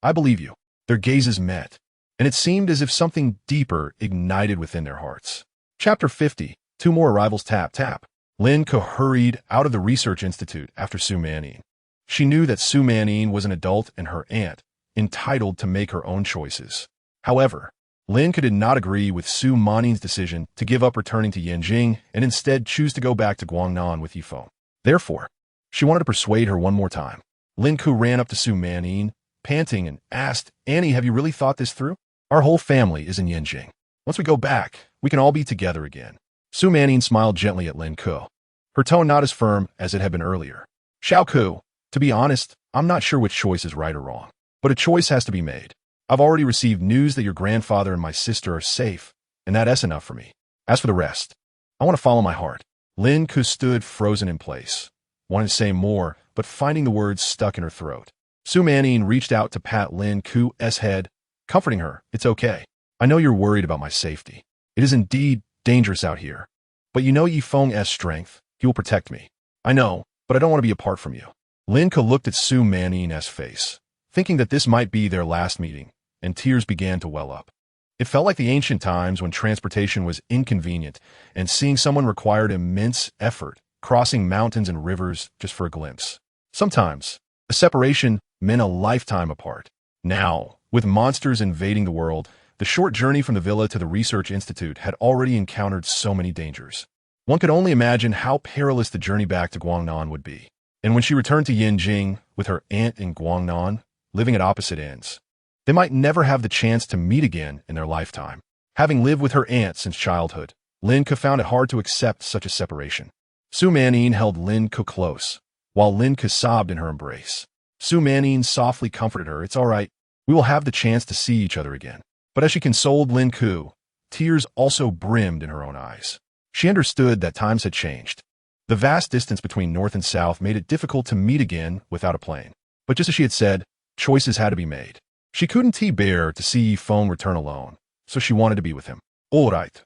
I believe you. Their gazes met, and it seemed as if something deeper ignited within their hearts. Chapter 50. 2 more arrivals. Tap. Lin Ke hurried out of the research institute after Su Manning. She knew that Su Manning was an adult and her aunt, entitled to make her own choices. However, Lin Ke did not agree with Su Manning's decision to give up returning to Yanjing and instead choose to go back to Guangnan with Yifeng. Therefore, she wanted to persuade her one more time. Lin Ke ran up to Su Manning, panting, and asked, Annie, have you really thought this through? Our whole family is in Yanjing. Once we go back, we can all be together again. Su Manning smiled gently at Lin Ke, her tone not as firm as it had been earlier. Xiao Ku, to be honest, I'm not sure which choice is right or wrong, but a choice has to be made. I've already received news that your grandfather and my sister are safe, and that's enough for me. As for the rest, I want to follow my heart. Lin Ke stood frozen in place, wanting to say more, but finding the words stuck in her throat. Su Manning reached out to pat Lin Ke's head, comforting her. It's okay. I know you're worried about my safety. It is indeed dangerous out here. But you know Yifeng's strength. He will protect me. I know, but I don't want to be apart from you. Lin Ke looked at Su Manning's face, thinking that this might be their last meeting, and tears began to well up. It felt like the ancient times when transportation was inconvenient and seeing someone required immense effort, crossing mountains and rivers just for a glimpse. Sometimes, a separation meant a lifetime apart. Now, with monsters invading the world, the short journey from the villa to the research institute had already encountered so many dangers. One could only imagine how perilous the journey back to Guangnan would be. And when she returned to Yinjing with her aunt in Guangnan, living at opposite ends, they might never have the chance to meet again in their lifetime. Having lived with her aunt since childhood, Lin Ke found it hard to accept such a separation. Su Manning held Lin Ke close, while Lin Ke sobbed in her embrace. Su Manning softly comforted her. It's all right. We will have the chance to see each other again. But as she consoled Lin Ke, tears also brimmed in her own eyes. She understood that times had changed. The vast distance between north and south made it difficult to meet again without a plane. But just as she had said, choices had to be made. She couldn't bear to see Feng return alone, so she wanted to be with him. All right,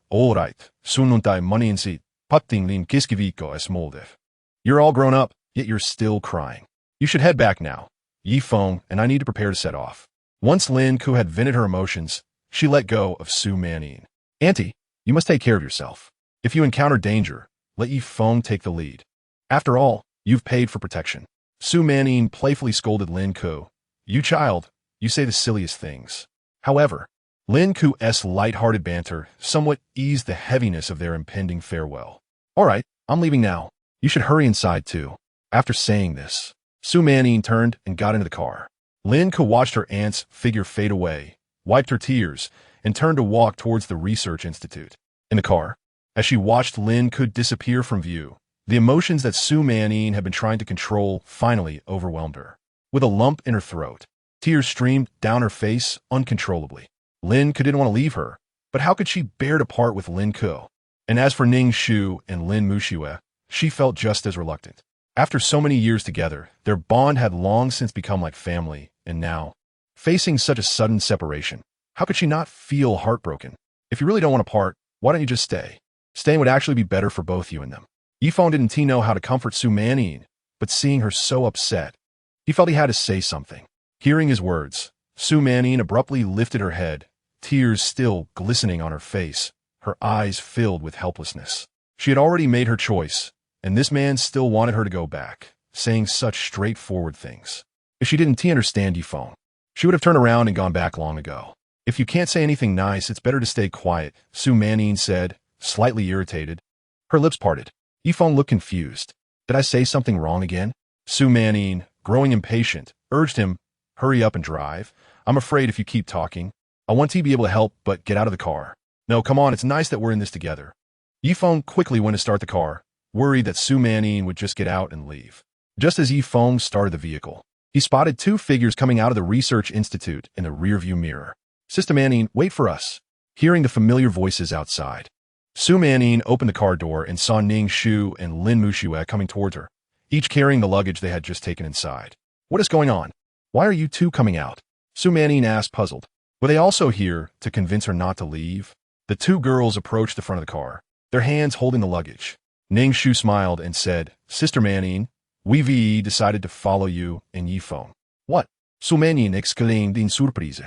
sununtai maninsi, patting lin kiskiviko es moldev. You're all grown up, yet you're still crying. You should head back now. Yifeng and I need to prepare to set off. Once Lin Ke had vented her emotions, she let go of Su Manning. Auntie, you must take care of yourself. If you encounter danger, let Yifeng take the lead. After all, you've paid for protection. Su Manning playfully scolded Lin Ke. You child, you say the silliest things. However, Lin Ke's light-hearted banter somewhat eased the heaviness of their impending farewell. All right, I'm leaving now. You should hurry inside too. After saying this, Su Manning turned and got into the car. Lin Ke watched her aunt's figure fade away, wiped her tears, and turned to walk towards the research institute. In the car, as she watched Lin Ke disappear from view, the emotions that Su Manning had been trying to control finally overwhelmed her. With a lump in her throat, tears streamed down her face uncontrollably. Lin Ke didn't want to leave her, but how could she bear to part with Lin Ke? And as for Ning Shu and Lin Muxue, she felt just as reluctant. After so many years together, their bond had long since become like family, and now, facing such a sudden separation, how could she not feel heartbroken? If you really don't want to part, why don't you just stay? Staying would actually be better for both you and them. Yifeng didn't know how to comfort Su Manning, but seeing her so upset, he felt he had to say something. Hearing his words, Su Manning abruptly lifted her head, tears still glistening on her face, her eyes filled with helplessness. She had already made her choice, and this man still wanted her to go back, saying such straightforward things. If she didn't understand Feng, she would have turned around and gone back long ago. If you can't say anything nice, it's better to stay quiet, Su Manning said, slightly irritated. Her lips parted. Feng looked confused. Did I say something wrong again? Su Manning, growing impatient, urged him, hurry up and drive. I'm afraid if you keep talking, I want to be able to help, but get out of the car. No, come on, it's nice that we're in this together. Feng quickly went to start the car, worried that Su Manning would just get out and leave. Just as Feng started the vehicle, he spotted two figures coming out of the research institute in the rearview mirror. Sister Manning, wait for us. Hearing the familiar voices outside, Su Manning opened the car door and saw Ning Shu and Lin Muxue coming towards her, each carrying the luggage they had just taken inside. What is going on? Why are you two coming out? Su Manning asked, puzzled. Were they also here to convince her not to leave? The two girls approached the front of the car, their hands holding the luggage. Ning Shu smiled and said, Sister Manning, we decided to follow you and Feng. What? Su Manning exclaimed in surprise.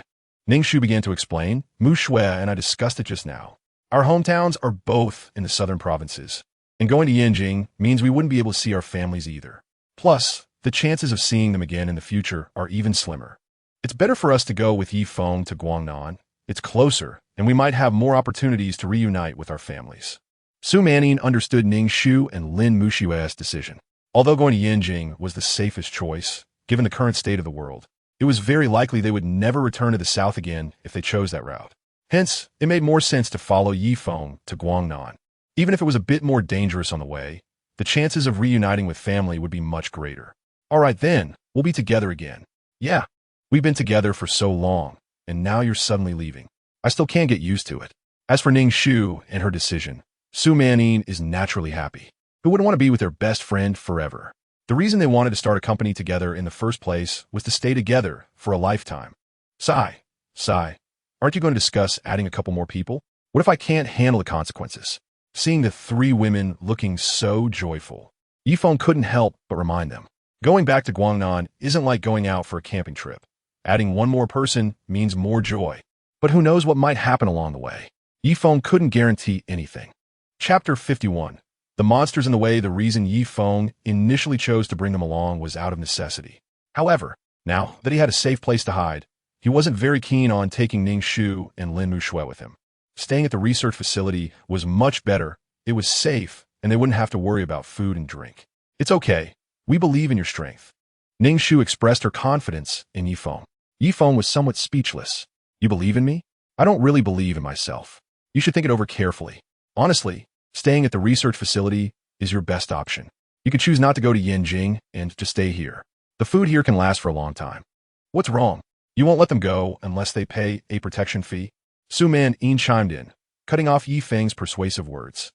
Ning Shu began to explain, Muxue and I discussed it just now. Our hometowns are both in the southern provinces, and going to Yanjing means we wouldn't be able to see our families either. Plus, the chances of seeing them again in the future are even slimmer. It's better for us to go with Feng to Guangnan. It's closer, and we might have more opportunities to reunite with our families. Su Manning understood Ning Shu and Lin Muxue's decision. Although going to Yanjing was the safest choice, given the current state of the world, it was very likely they would never return to the south again if they chose that route. Hence, it made more sense to follow Feng to Guangnan. Even if it was a bit more dangerous on the way, the chances of reuniting with family would be much greater. All right then, we'll be together again. Yeah, we've been together for so long, and now you're suddenly leaving. I still can't get used to it. As for Ning Shu and her decision, Su Manning is naturally happy. Who wouldn't want to be with their best friend forever? The reason they wanted to start a company together in the first place was to stay together for a lifetime. Sigh. Aren't you going to discuss adding a couple more people? What if I can't handle the consequences? Seeing the three women looking so joyful, Feng couldn't help but remind them. Going back to Guangnan isn't like going out for a camping trip. Adding one more person means more joy. But who knows what might happen along the way? Feng couldn't guarantee anything. Chapter 51. The monsters in the way. The reason Feng initially chose to bring them along was out of necessity. However, now that he had a safe place to hide, he wasn't very keen on taking Ning Shu and Lin Muxue with him. Staying at the research facility was much better. It was safe, and they wouldn't have to worry about food and drink. It's okay. We believe in your strength. Ning Shu expressed her confidence in Feng. Feng was somewhat speechless. You believe in me? I don't really believe in myself. You should think it over carefully. Honestly, staying at the research facility is your best option. You could choose not to go to Yanjing and to stay here. The food here can last for a long time. What's wrong? You won't let them go unless they pay a protection fee? Su Manning chimed in, cutting off Feng's persuasive words.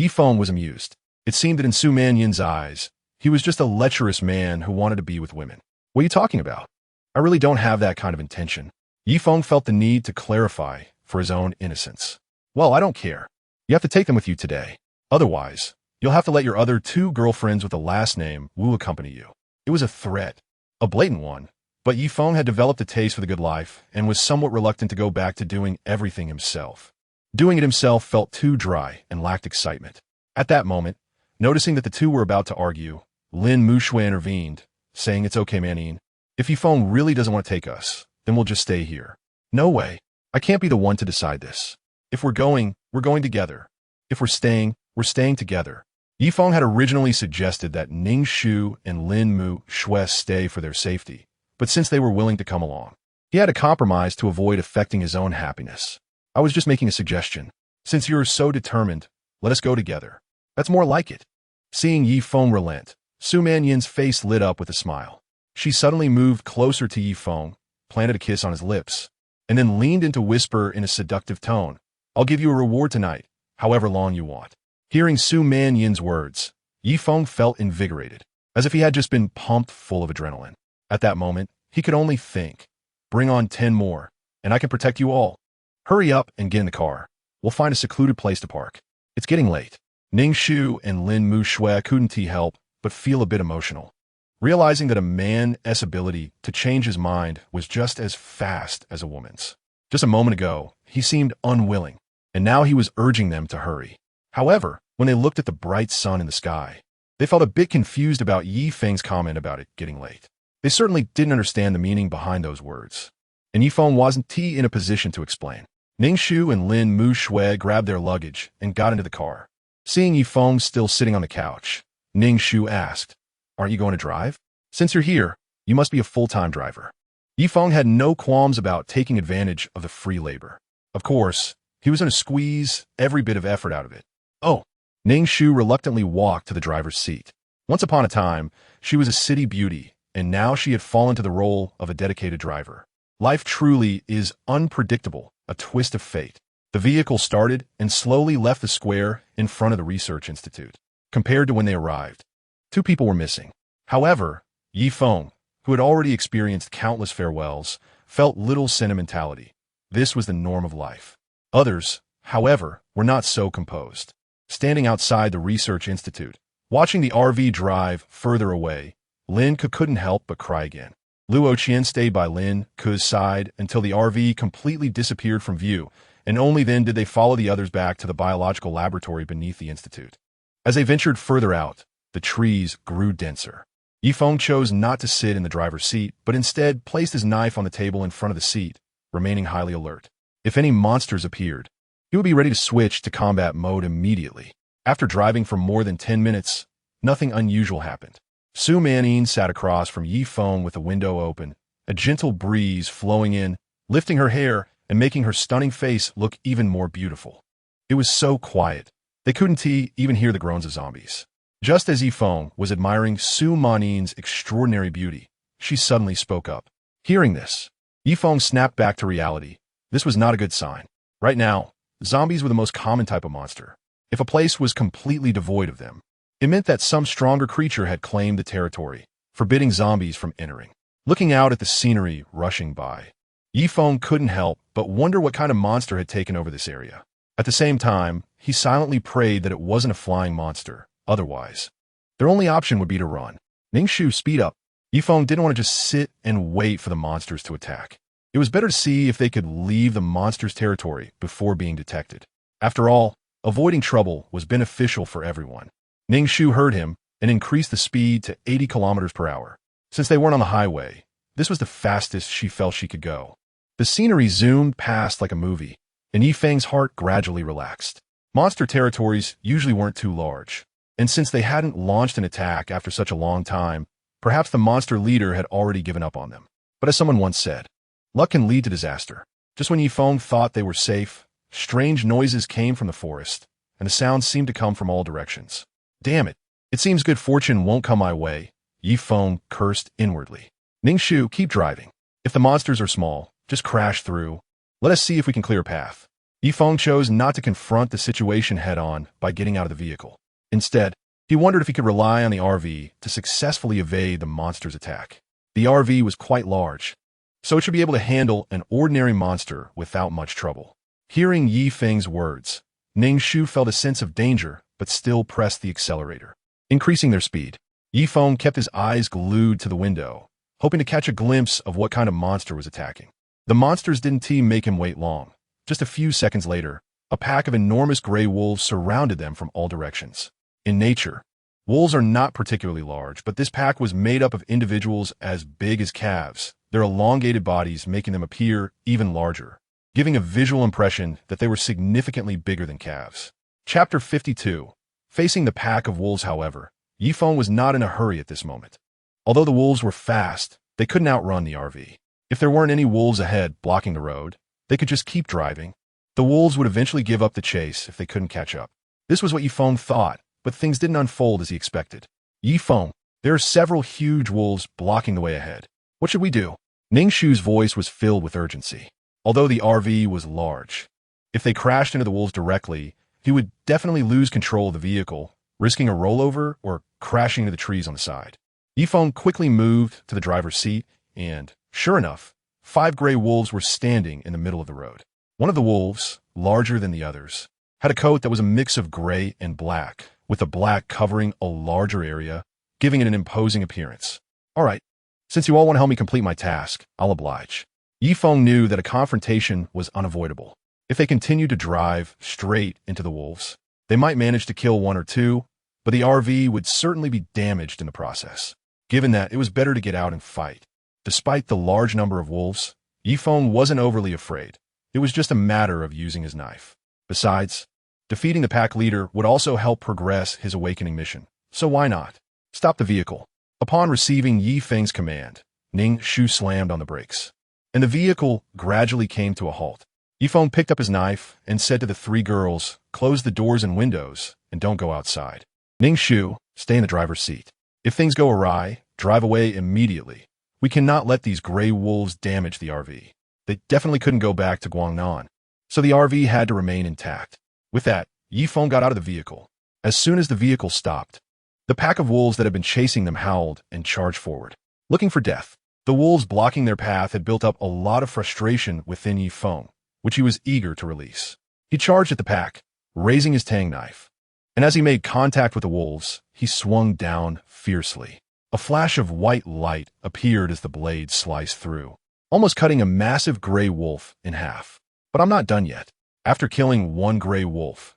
Feng was amused. It seemed that in Su Manning's eyes, he was just a lecherous man who wanted to be with women. What are you talking about? I really don't have that kind of intention. Feng felt the need to clarify for his own innocence. Well, I don't care. You have to take them with you today. Otherwise, you'll have to let your other two girlfriends with the last name Wu accompany you. It was a threat, a blatant one, but Feng had developed a taste for the good life and was somewhat reluctant to go back to doing everything himself. Doing it himself felt too dry and lacked excitement. At that moment, noticing that the two were about to argue, Lin Muxue intervened, saying, It's okay, Manning. If Feng really doesn't want to take us, then we'll just stay here. No way. I can't be the one to decide this. If we're going together. If we're staying together. Feng had originally suggested that Ning Shu and Lin Muxue stay for their safety, but since they were willing to come along, he had to compromise to avoid affecting his own happiness. I was just making a suggestion. Since you're so determined, let us go together. That's more like it. Seeing Feng relent, Su Manning's face lit up with a smile. She suddenly moved closer to Feng, planted a kiss on his lips, and then leaned in to whisper in a seductive tone, I'll give you a reward tonight, however long you want. Hearing Su Manning's words, Feng felt invigorated, as if he had just been pumped full of adrenaline. At that moment, he could only think, bring on 10 more, and I can protect you all. Hurry up and get in the car. We'll find a secluded place to park. It's getting late. Ning Shu and Lin Muxue couldn't help but feel a bit emotional, realizing that a man's ability to change his mind was just as fast as a woman's. Just a moment ago, he seemed unwilling, and now he was urging them to hurry. However, when they looked at the bright sun in the sky, they felt a bit confused about Yi Feng's comment about it getting late. They certainly didn't understand the meaning behind those words, and Yi Feng wasn't in a position to explain. Ningshu and Lin Mu Shui grabbed their luggage and got into the car. Seeing Yi Feng still sitting on the couch, Ningshu asked, "Aren't you going to drive? Since you're here, you must be a full-time driver." Yi Feng had no qualms about taking advantage of the free labor. Of course, he was going to squeeze every bit of effort out of it. Oh, Ningshu reluctantly walked to the driver's seat. Once upon a time, she was a city beauty, and now she had fallen to the role of a dedicated driver. Life truly is unpredictable, a twist of fate. The vehicle started and slowly left the square in front of the research institute. Compared to when they arrived, 2 people were missing. However, Yi Feng, who had already experienced countless farewells, felt little sentimentality. This was the norm of life. Others, however, were not so composed. Standing outside the research institute, watching the RV drive further away, Lin Ke couldn't help but cry again. Luo Qian stayed by Lin Ke's side until the RV completely disappeared from view, and only then did they follow the others back to the biological laboratory beneath the institute. As they ventured further out, the trees grew denser. Yi Feng chose not to sit in the driver's seat, but instead placed his knife on the table in front of the seat, remaining highly alert. If any monsters appeared, he would be ready to switch to combat mode immediately. After driving for more than 10 minutes, nothing unusual happened. Su Manyin sat across from Yi Feng with the window open, a gentle breeze flowing in, lifting her hair and making her stunning face look even more beautiful. It was so quiet, they couldn't even hear the groans of zombies. Just as Yi Feng was admiring Su Manyin's extraordinary beauty, she suddenly spoke up. Hearing this, Yi Feng snapped back to reality. This was not a good sign. Right now, zombies were the most common type of monster. If a place was completely devoid of them, it meant that some stronger creature had claimed the territory, forbidding zombies from entering. Looking out at the scenery rushing by, Yi Feng couldn't help but wonder what kind of monster had taken over this area. At the same time, he silently prayed that it wasn't a flying monster. Otherwise, their only option would be to run. Ningshu, speed up. Yi Feng didn't want to just sit and wait for the monsters to attack. It was better to see if they could leave the monster's territory before being detected. After all, avoiding trouble was beneficial for everyone. Ningshu heard him and increased the speed to 80 kilometers per hour. Since they weren't on the highway, this was the fastest she felt she could go. The scenery zoomed past like a movie, and Yi Feng's heart gradually relaxed. Monster territories usually weren't too large, and since they hadn't launched an attack after such a long time, perhaps the monster leader had already given up on them. But as someone once said, luck can lead to disaster. Just when Yi Feng thought they were safe, strange noises came from the forest, and the sounds seemed to come from all directions. Damn it! It seems good fortune won't come my way, Yi Feng cursed inwardly. Ningshu, keep driving. If the monsters are small, just crash through. Let us see if we can clear a path. Yi Feng chose not to confront the situation head-on by getting out of the vehicle. Instead, he wondered if he could rely on the RV to successfully evade the monster's attack. The RV was quite large, so it should be able to handle an ordinary monster without much trouble. Hearing Yi Feng's words, Ningshu felt a sense of danger but still pressed the accelerator. Increasing their speed, Yi Feng kept his eyes glued to the window, hoping to catch a glimpse of what kind of monster was attacking. The monsters didn't make him wait long. Just a few seconds later, a pack of enormous gray wolves surrounded them from all directions. In nature, wolves are not particularly large, but this pack was made up of individuals as big as calves, their elongated bodies making them appear even larger, giving a visual impression that they were significantly bigger than calves. Chapter 52. Facing the pack of wolves, however, Yi Feng was not in a hurry at this moment. Although the wolves were fast, they couldn't outrun the RV. If there weren't any wolves ahead blocking the road, they could just keep driving. The wolves would eventually give up the chase if they couldn't catch up. This was what Yi Feng thought, but things didn't unfold as he expected. Yi Feng, there are several huge wolves blocking the way ahead. What should we do? Ningshu's voice was filled with urgency. Although the RV was large, if they crashed into the wolves directly, he would definitely lose control of the vehicle, risking a rollover or crashing into the trees on the side. Yi Feng quickly moved to the driver's seat, and, sure enough, 5 gray wolves were standing in the middle of the road. One of the wolves, larger than the others, had a coat that was a mix of gray and black, with the black covering a larger area, giving it an imposing appearance. All right, since you all want to help me complete my task, I'll oblige. Feng knew that a confrontation was unavoidable. If they continued to drive straight into the wolves, they might manage to kill one or two, but the RV would certainly be damaged in the process. Given that, it was better to get out and fight. Despite the large number of wolves, Feng wasn't overly afraid. It was just a matter of using his knife. Besides, defeating the pack leader would also help progress his awakening mission. So why not? Stop the vehicle. Upon receiving Feng's command, Ning Shu slammed on the brakes, and the vehicle gradually came to a halt. Feng picked up his knife and said to the three girls, "Close the doors and windows and don't go outside. Ning Shu, stay in the driver's seat. If things go awry, drive away immediately. We cannot let these gray wolves damage the RV." They definitely couldn't go back to Guangnan, so the RV had to remain intact. With that, Feng got out of the vehicle. As soon as the vehicle stopped, the pack of wolves that had been chasing them howled and charged forward, looking for death. The wolves blocking their path had built up a lot of frustration within Feng, which he was eager to release. He charged at the pack, raising his tang knife, and as he made contact with the wolves, he swung down fiercely. A flash of white light appeared as the blade sliced through, almost cutting a massive gray wolf in half. But I'm not done yet. After killing one gray wolf,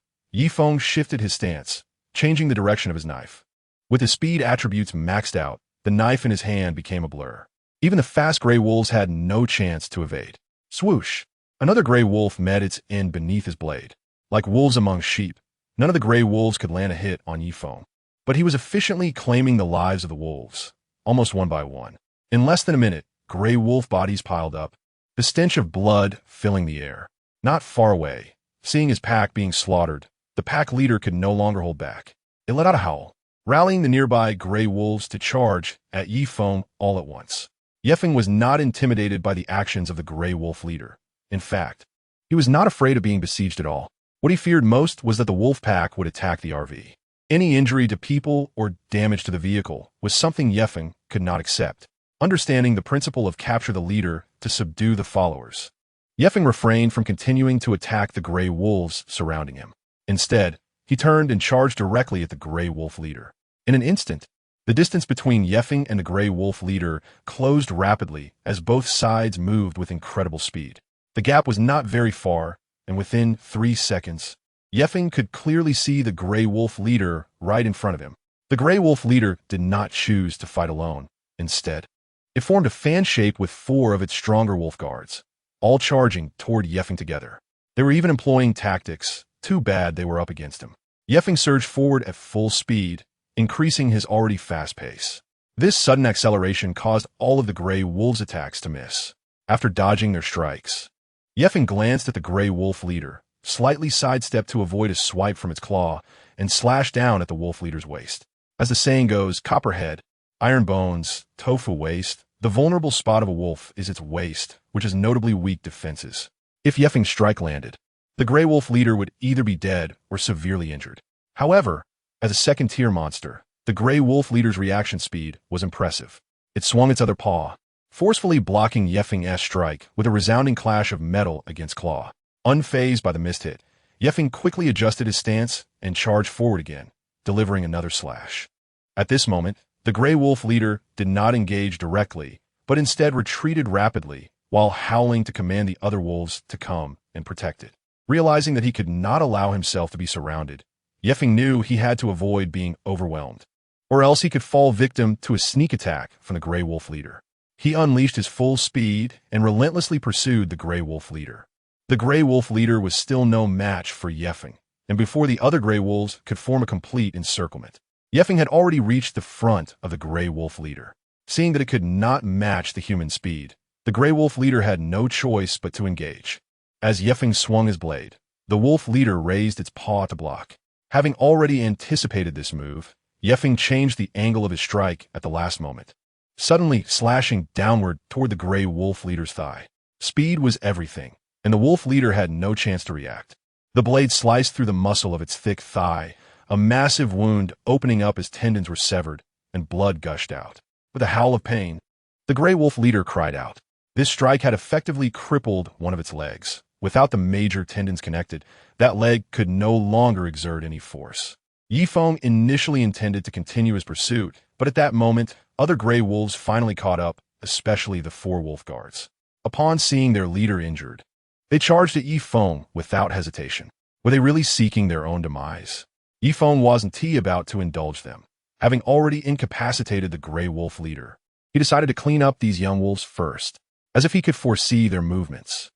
Feng shifted his stance, changing the direction of his knife. With his speed attributes maxed out, the knife in his hand became a blur. Even the fast gray wolves had no chance to evade. Swoosh! Another gray wolf met its end beneath his blade. Like wolves among sheep, none of the gray wolves could land a hit on Feng. But he was efficiently claiming the lives of the wolves, almost one by one. In less than a minute, gray wolf bodies piled up, the stench of blood filling the air. Not far away, seeing his pack being slaughtered, the pack leader could no longer hold back. It let out a howl, rallying the nearby gray wolves to charge at Feng all at once. Feng was not intimidated by the actions of the gray wolf leader. In fact, he was not afraid of being besieged at all. What he feared most was that the wolf pack would attack the RV. Any injury to people or damage to the vehicle was something Feng could not accept. Understanding the principle of capture the leader to subdue the followers, Feng refrained from continuing to attack the gray wolves surrounding him. Instead, he turned and charged directly at the gray wolf leader. In an instant, the distance between Feng and the gray wolf leader closed rapidly as both sides moved with incredible speed. The gap was not very far, and within 3 seconds, Feng could clearly see the gray wolf leader right in front of him. The gray wolf leader did not choose to fight alone. Instead, it formed a fan shape with 4 of its stronger wolf guards, all charging toward Feng together. They were even employing tactics. Too bad they were up against him. Feng surged forward at full speed, increasing his already fast pace. This sudden acceleration caused all of the gray wolves' attacks to miss. After dodging their strikes, Feng glanced at the gray wolf leader, slightly sidestepped to avoid a swipe from its claw, and slashed down at the wolf leader's waist. As the saying goes, copperhead, iron bones, tofu waist, the vulnerable spot of a wolf is its waist, which has notably weak defenses. If Feng's strike landed, the gray wolf leader would either be dead or severely injured. However, as a second-tier monster, the gray wolf leader's reaction speed was impressive. It swung its other paw, forcefully blocking Feng's strike with a resounding clash of metal against claw. Unfazed by the missed hit, Feng quickly adjusted his stance and charged forward again, delivering another slash. At this moment, the gray wolf leader did not engage directly, but instead retreated rapidly while howling to command the other wolves to come and protect it. Realizing that he could not allow himself to be surrounded, Feng knew he had to avoid being overwhelmed, or else he could fall victim to a sneak attack from the gray wolf leader. He unleashed his full speed and relentlessly pursued the gray wolf leader. The gray wolf leader was still no match for Feng, and before the other gray wolves could form a complete encirclement, Feng had already reached the front of the gray wolf leader. Seeing that it could not match the human speed, the gray wolf leader had no choice but to engage. As Feng swung his blade, the wolf leader raised its paw to block. Having already anticipated this move, Feng changed the angle of his strike at the last moment, suddenly slashing downward toward the gray wolf leader's thigh. Speed was everything, and the wolf leader had no chance to react. The blade sliced through the muscle of its thick thigh, a massive wound opening up as tendons were severed and blood gushed out. With a howl of pain, the gray wolf leader cried out. This strike had effectively crippled one of its legs. Without the major tendons connected, that leg could no longer exert any force. Feng initially intended to continue his pursuit, but at that moment, other gray wolves finally caught up, especially the 4 wolf guards. Upon seeing their leader injured, they charged at Feng without hesitation. Were they really seeking their own demise? Feng wasn't about to indulge them. Having already incapacitated the Grey Wolf leader, he decided to clean up these young wolves first, as if he could foresee their movements.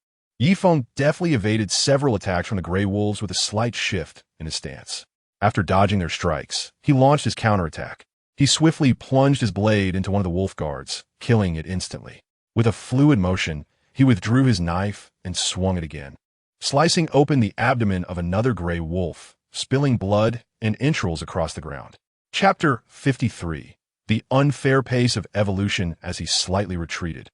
Feng deftly evaded several attacks from the Grey Wolves with a slight shift in his stance. After dodging their strikes, he launched his counterattack. He swiftly plunged his blade into one of the wolf guards, killing it instantly. With a fluid motion, he withdrew his knife and swung it again, slicing open the abdomen of another Grey Wolf, spilling blood and entrails across the ground. Chapter 53. The unfair pace of evolution as he slightly retreated.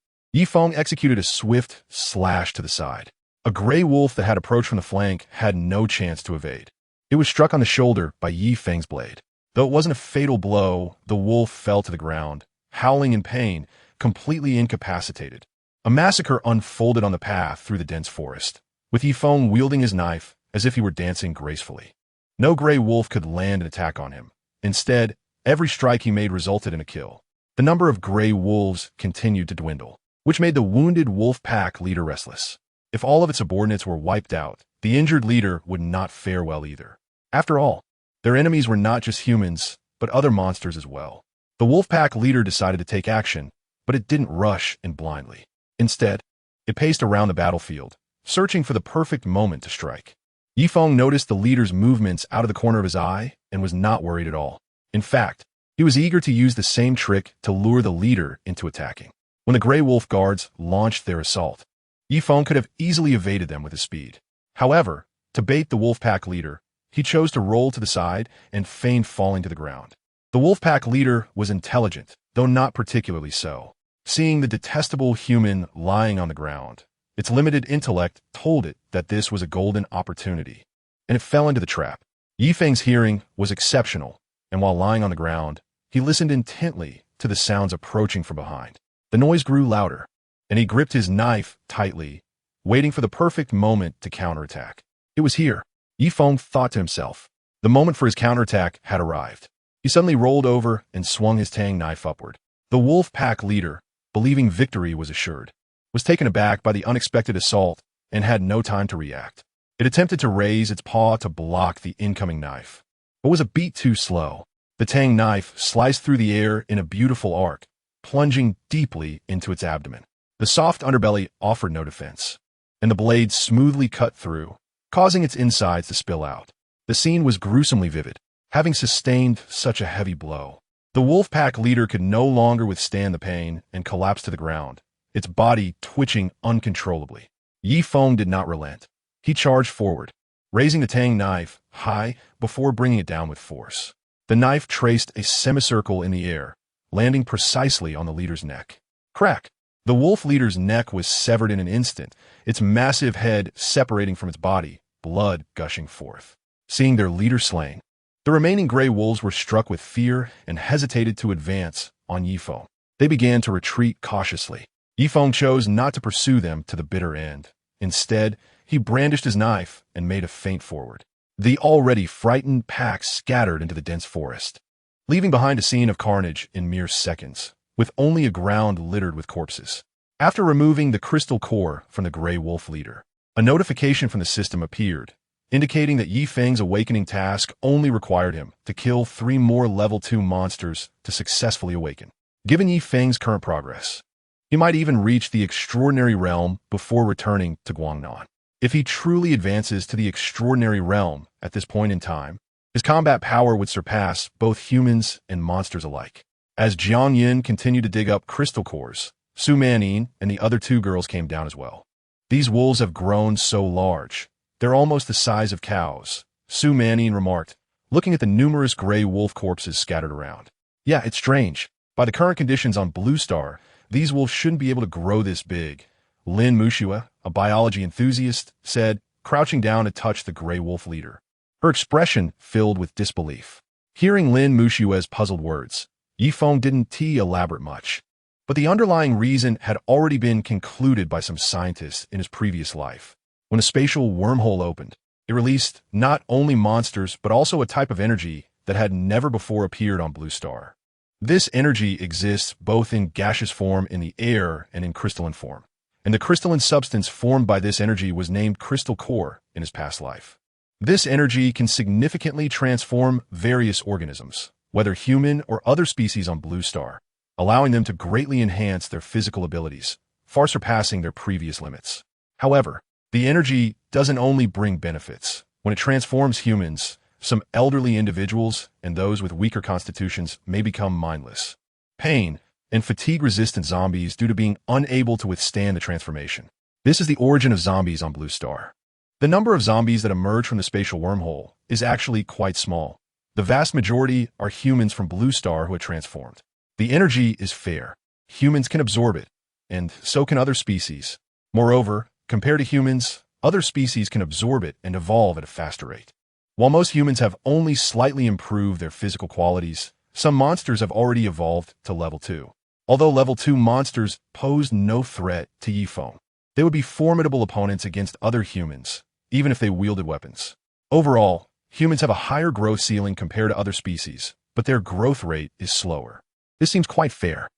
Feng executed a swift slash to the side. A Grey Wolf that had approached from the flank had no chance to evade. It was struck on the shoulder by Feng's blade. Though it wasn't a fatal blow, the wolf fell to the ground, howling in pain, completely incapacitated. A massacre unfolded on the path through the dense forest, with Feng wielding his knife as if he were dancing gracefully. No Grey Wolf could land an attack on him. Instead, every strike he made resulted in a kill. The number of Grey Wolves continued to dwindle, which made the wounded wolf pack leader restless. If all of its subordinates were wiped out, the injured leader would not fare well either. After all, their enemies were not just humans, but other monsters as well. The wolf pack leader decided to take action, but it didn't rush in blindly. Instead, it paced around the battlefield, searching for the perfect moment to strike. Feng noticed the leader's movements out of the corner of his eye and was not worried at all. In fact, he was eager to use the same trick to lure the leader into attacking. When the Grey Wolf guards launched their assault, Feng could have easily evaded them with his speed. However, to bait the wolf pack leader, he chose to roll to the side and feign falling to the ground. The wolf pack leader was intelligent, though not particularly so. Seeing the detestable human lying on the ground, its limited intellect told it that this was a golden opportunity, and it fell into the trap. Feng's hearing was exceptional, and while lying on the ground, he listened intently to the sounds approaching from behind. The noise grew louder, and he gripped his knife tightly, waiting for the perfect moment to counterattack. It was here, Feng thought to himself. The moment for his counterattack had arrived. He suddenly rolled over and swung his tang knife upward. The wolf pack leader, believing victory was assured, was taken aback by the unexpected assault and had no time to react. It attempted to raise its paw to block the incoming knife, but was a beat too slow. The tang knife sliced through the air in a beautiful arc, plunging deeply into its abdomen. The soft underbelly offered no defense, and the blade smoothly cut through, causing its insides to spill out. The scene was gruesomely vivid, having sustained such a heavy blow. The wolf pack leader could no longer withstand the pain and collapsed to the ground, its body twitching uncontrollably. Feng did not relent. He charged forward, raising the tang knife high before bringing it down with force. The knife traced a semicircle in the air, landing precisely on the leader's neck. Crack! The wolf leader's neck was severed in an instant, its massive head separating from its body, blood gushing forth. Seeing their leader slain, the remaining Grey Wolves were struck with fear and hesitated to advance on Feng. They began to retreat cautiously. Feng chose not to pursue them to the bitter end. Instead, he brandished his knife and made a feint forward. The already frightened pack scattered into the dense forest, leaving behind a scene of carnage in mere seconds, with only a ground littered with corpses. After removing the crystal core from the Grey Wolf leader, a notification from the system appeared, indicating that Feng's awakening task only required him to kill 3 more level 2 monsters to successfully awaken. Given Feng's current progress, he might even reach the extraordinary realm before returning to Guangnan. If he truly advances to the extraordinary realm at this point in time, his combat power would surpass both humans and monsters alike. As Jiang Yin continued to dig up crystal cores, Su Manin and the other 2 girls came down as well. These wolves have grown so large, they're almost the size of cows, Su Manin remarked, looking at the numerous Grey Wolf corpses scattered around. Yeah, it's strange. By the current conditions on Blue Star, these wolves shouldn't be able to grow this big, Lin Mushua, a biology enthusiast, said, crouching down to touch the Grey Wolf leader. Her expression filled with disbelief. Hearing Lin Mushua's puzzled words, Feng didn't elaborate much, but the underlying reason had already been concluded by some scientists in his previous life. When a spatial wormhole opened, it released not only monsters but also a type of energy that had never before appeared on Blue Star. This energy exists both in gaseous form in the air and in crystalline form. and the crystalline substance formed by this energy was named crystal core in his past life. This energy can significantly transform various organisms, whether human or other species on Blue Star, allowing them to greatly enhance their physical abilities, far surpassing their previous limits. However, the energy doesn't only bring benefits. When it transforms humans, some elderly individuals and those with weaker constitutions may become mindless, pain, and fatigue-resistant zombies due to being unable to withstand the transformation. This is the origin of zombies on Blue Star. The number of zombies that emerge from the spatial wormhole is actually quite small. The vast majority are humans from Blue Star who had transformed. The energy is fair. Humans can absorb it, and so can other species. Moreover, compared to humans, other species can absorb it and evolve at a faster rate. While most humans have only slightly improved their physical qualities, some monsters have already evolved to level 2. Although level 2 monsters pose no threat to Feng, they would be formidable opponents against other humans, even if they wielded weapons. Overall, humans have a higher growth ceiling compared to other species, but their growth rate is slower. This seems quite fair.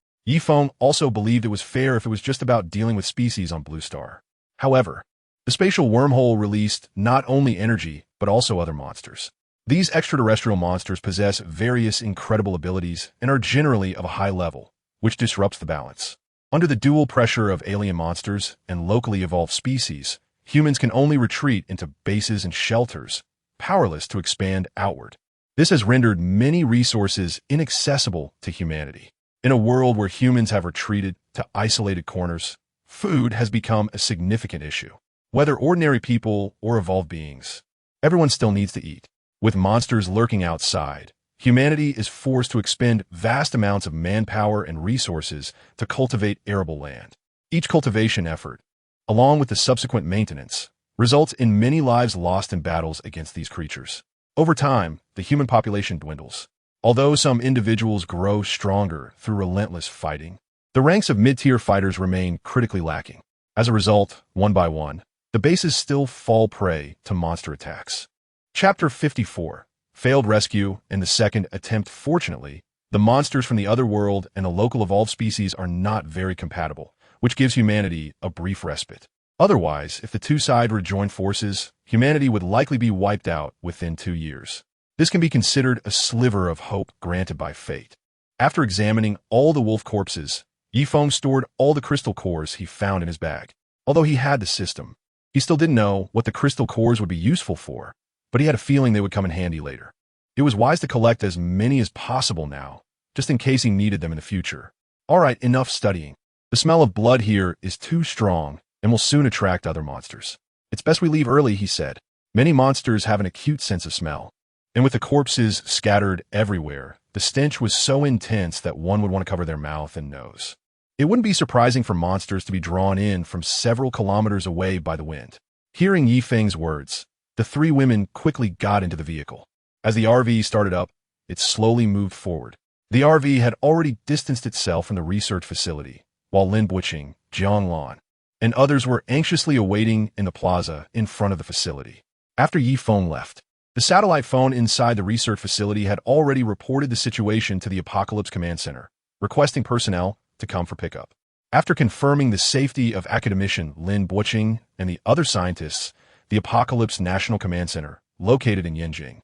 Feng also believed it was fair if it was just about dealing with species on Blue Star. However, the spatial wormhole released not only energy, but also other monsters. These extraterrestrial monsters possess various incredible abilities and are generally of a high level, which disrupts the balance. Under the dual pressure of alien monsters and locally evolved species, humans can only retreat into bases and shelters, powerless to expand outward. This has rendered many resources inaccessible to humanity. In a world where humans have retreated to isolated corners, food has become a significant issue. Whether ordinary people or evolved beings, everyone still needs to eat. With monsters lurking outside, humanity is forced to expend vast amounts of manpower and resources to cultivate arable land. Each cultivation effort, along with the subsequent maintenance, results in many lives lost in battles against these creatures. Over time, the human population dwindles. Although some individuals grow stronger through relentless fighting, the ranks of mid-tier fighters remain critically lacking. As a result, one by one, the bases still fall prey to monster attacks. Chapter 54, Failed Rescue. In the second attempt, fortunately, the monsters from the other world and the local evolved species are not very compatible, which gives humanity a brief respite. Otherwise, if the two sides rejoin forces, humanity would likely be wiped out within 2 years. This can be considered a sliver of hope granted by fate. After examining all the wolf corpses, Feng stored all the crystal cores he found in his bag. Although he had the system, he still didn't know what the crystal cores would be useful for, but he had a feeling they would come in handy later. It was wise to collect as many as possible now, just in case he needed them in the future. Alright, enough studying. The smell of blood here is too strong and will soon attract other monsters. It's best we leave early, he said. Many monsters have an acute sense of smell, and with the corpses scattered everywhere, the stench was so intense that one would want to cover their mouth and nose. It wouldn't be surprising for monsters to be drawn in from several kilometers away by the wind. Hearing Feng's words, the three women quickly got into the vehicle. As the RV started up, it slowly moved forward. The RV had already distanced itself from the research facility, while Lin Buqing, Jiang Lan, and others were anxiously awaiting in the plaza in front of the facility. After Feng left, the satellite phone inside the research facility had already reported the situation to the Apocalypse Command Center, requesting personnel to come for pickup. After confirming the safety of academician Lin Buqing and the other scientists, the Apocalypse National Command Center, located in Yanjing,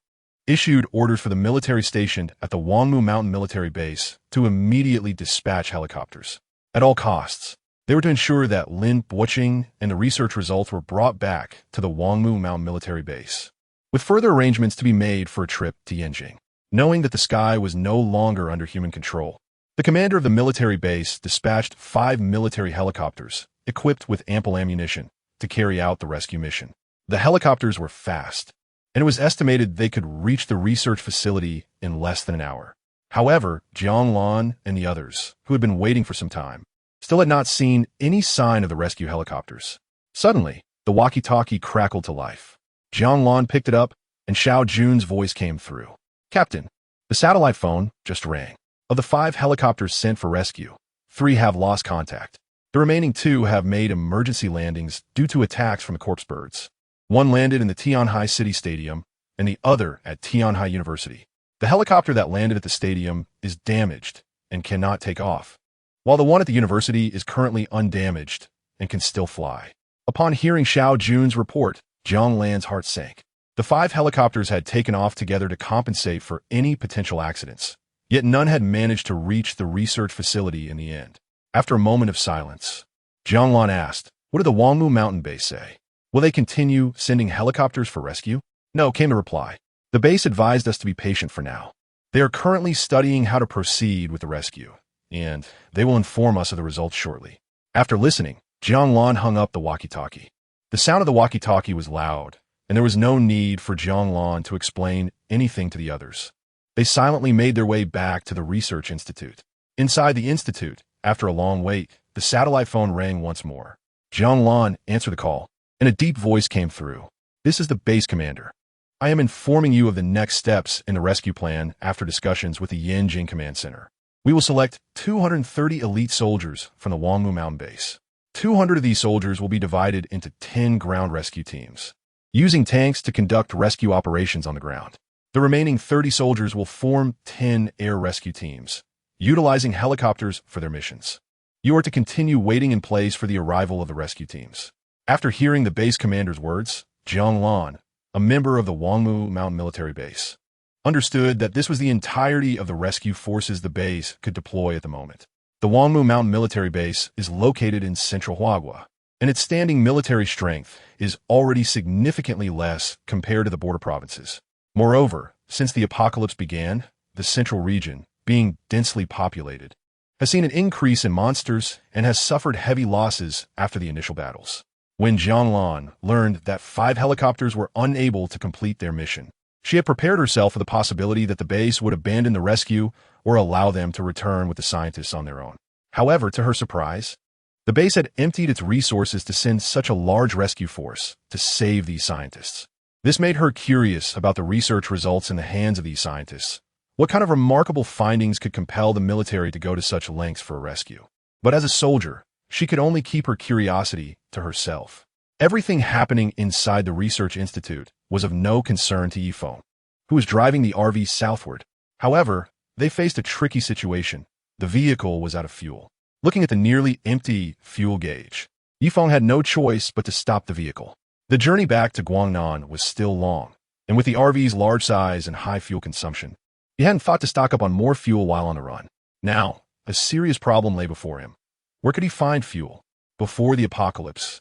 issued orders for the military stationed at the Wangmu Mountain Military Base to immediately dispatch helicopters. At all costs, they were to ensure that Lin Buqing and the research results were brought back to the Wangmu Mountain Military Base, with further arrangements to be made for a trip to Yanjing. Knowing that the sky was no longer under human control, the commander of the military base dispatched 5 military helicopters, equipped with ample ammunition, to carry out the rescue mission. The helicopters were fast, and it was estimated they could reach the research facility in less than an hour. However, Jiang Lan and the others, who had been waiting for some time, still had not seen any sign of the rescue helicopters. Suddenly, the walkie-talkie crackled to life. Jiang Lan picked it up, and Xiao Jun's voice came through. "Captain, the satellite phone just rang. Of the 5 helicopters sent for rescue, 3 have lost contact. The remaining 2 have made emergency landings due to attacks from the corpse birds. One landed in the Tianhai City Stadium, and the other at Tianhai University. The helicopter that landed at the stadium is damaged and cannot take off, while the one at the university is currently undamaged and can still fly. Upon hearing Xiao Jun's report, Jiang Lan's heart sank. The 5 helicopters had taken off together to compensate for any potential accidents, yet none had managed to reach the research facility in the end. After a moment of silence, Jiang Lan asked, "What did the Wangmu mountain base say? Will they continue sending helicopters for rescue?" "No," came the reply. "The base advised us to be patient for now. They are currently studying how to proceed with the rescue, and they will inform us of the results shortly." After listening, Jiang Lan hung up the walkie-talkie. The sound of the walkie-talkie was loud, and there was no need for Jiang Lan to explain anything to the others. They silently made their way back to the research institute. Inside the institute, after a long wait, the satellite phone rang once more. Jiang Lan answered the call, and a deep voice came through. "This is the base commander. I am informing you of the next steps in the rescue plan after discussions with the Yanjing Command Center. We will select 230 elite soldiers from the Wangmu Mountain Base. 200 of these soldiers will be divided into 10 ground rescue teams, using tanks to conduct rescue operations on the ground. The remaining 30 soldiers will form 10 air rescue teams, utilizing helicopters for their missions. You are to continue waiting in place for the arrival of the rescue teams." After hearing the base commander's words, Jiang Lan, a member of the Wangmu Mountain Military Base, understood that this was the entirety of the rescue forces the base could deploy at the moment. The Wangmu Mountain Military Base is located in central Huagua, and its standing military strength is already significantly less compared to the border provinces. Moreover, since the apocalypse began, the central region, being densely populated, has seen an increase in monsters and has suffered heavy losses after the initial battles. When Jiang Lan learned that 5 helicopters were unable to complete their mission, she had prepared herself for the possibility that the base would abandon the rescue or allow them to return with the scientists on their own. However, to her surprise, the base had emptied its resources to send such a large rescue force to save these scientists. This made her curious about the research results in the hands of these scientists. What kind of remarkable findings could compel the military to go to such lengths for a rescue? But as a soldier, she could only keep her curiosity to herself. Everything happening inside the research institute was of no concern to Yifeng, who was driving the RV southward. However, they faced a tricky situation. The vehicle was out of fuel. Looking at the nearly empty fuel gauge, Yifeng had no choice but to stop the vehicle. The journey back to Guangnan was still long, and with the RV's large size and high fuel consumption, he hadn't thought to stock up on more fuel while on the run. Now, a serious problem lay before him. Where could he find fuel? Before the apocalypse,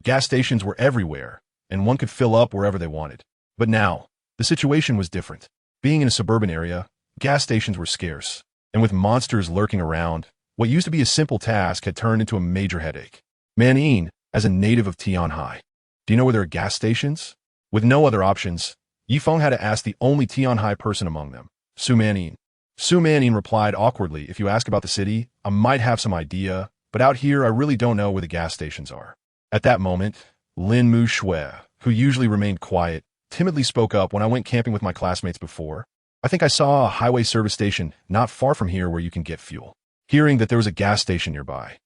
gas stations were everywhere, and one could fill up wherever they wanted. But now, the situation was different. Being in a suburban area, gas stations were scarce, and with monsters lurking around, what used to be a simple task had turned into a major headache. Manyin, as a native of Tianhai, do you know where there are gas stations? With no other options, Yifeng had to ask the only Tianhai person among them, Su Manyin. Su Manyin replied awkwardly, "If you ask about the city, I might have some idea, but out here I really don't know where the gas stations are." At that moment, Lin Mu Shui, who usually remained quiet, timidly spoke up. "When I went camping with my classmates before, I think I saw a highway service station not far from here where you can get fuel." Hearing that there was a gas station nearby,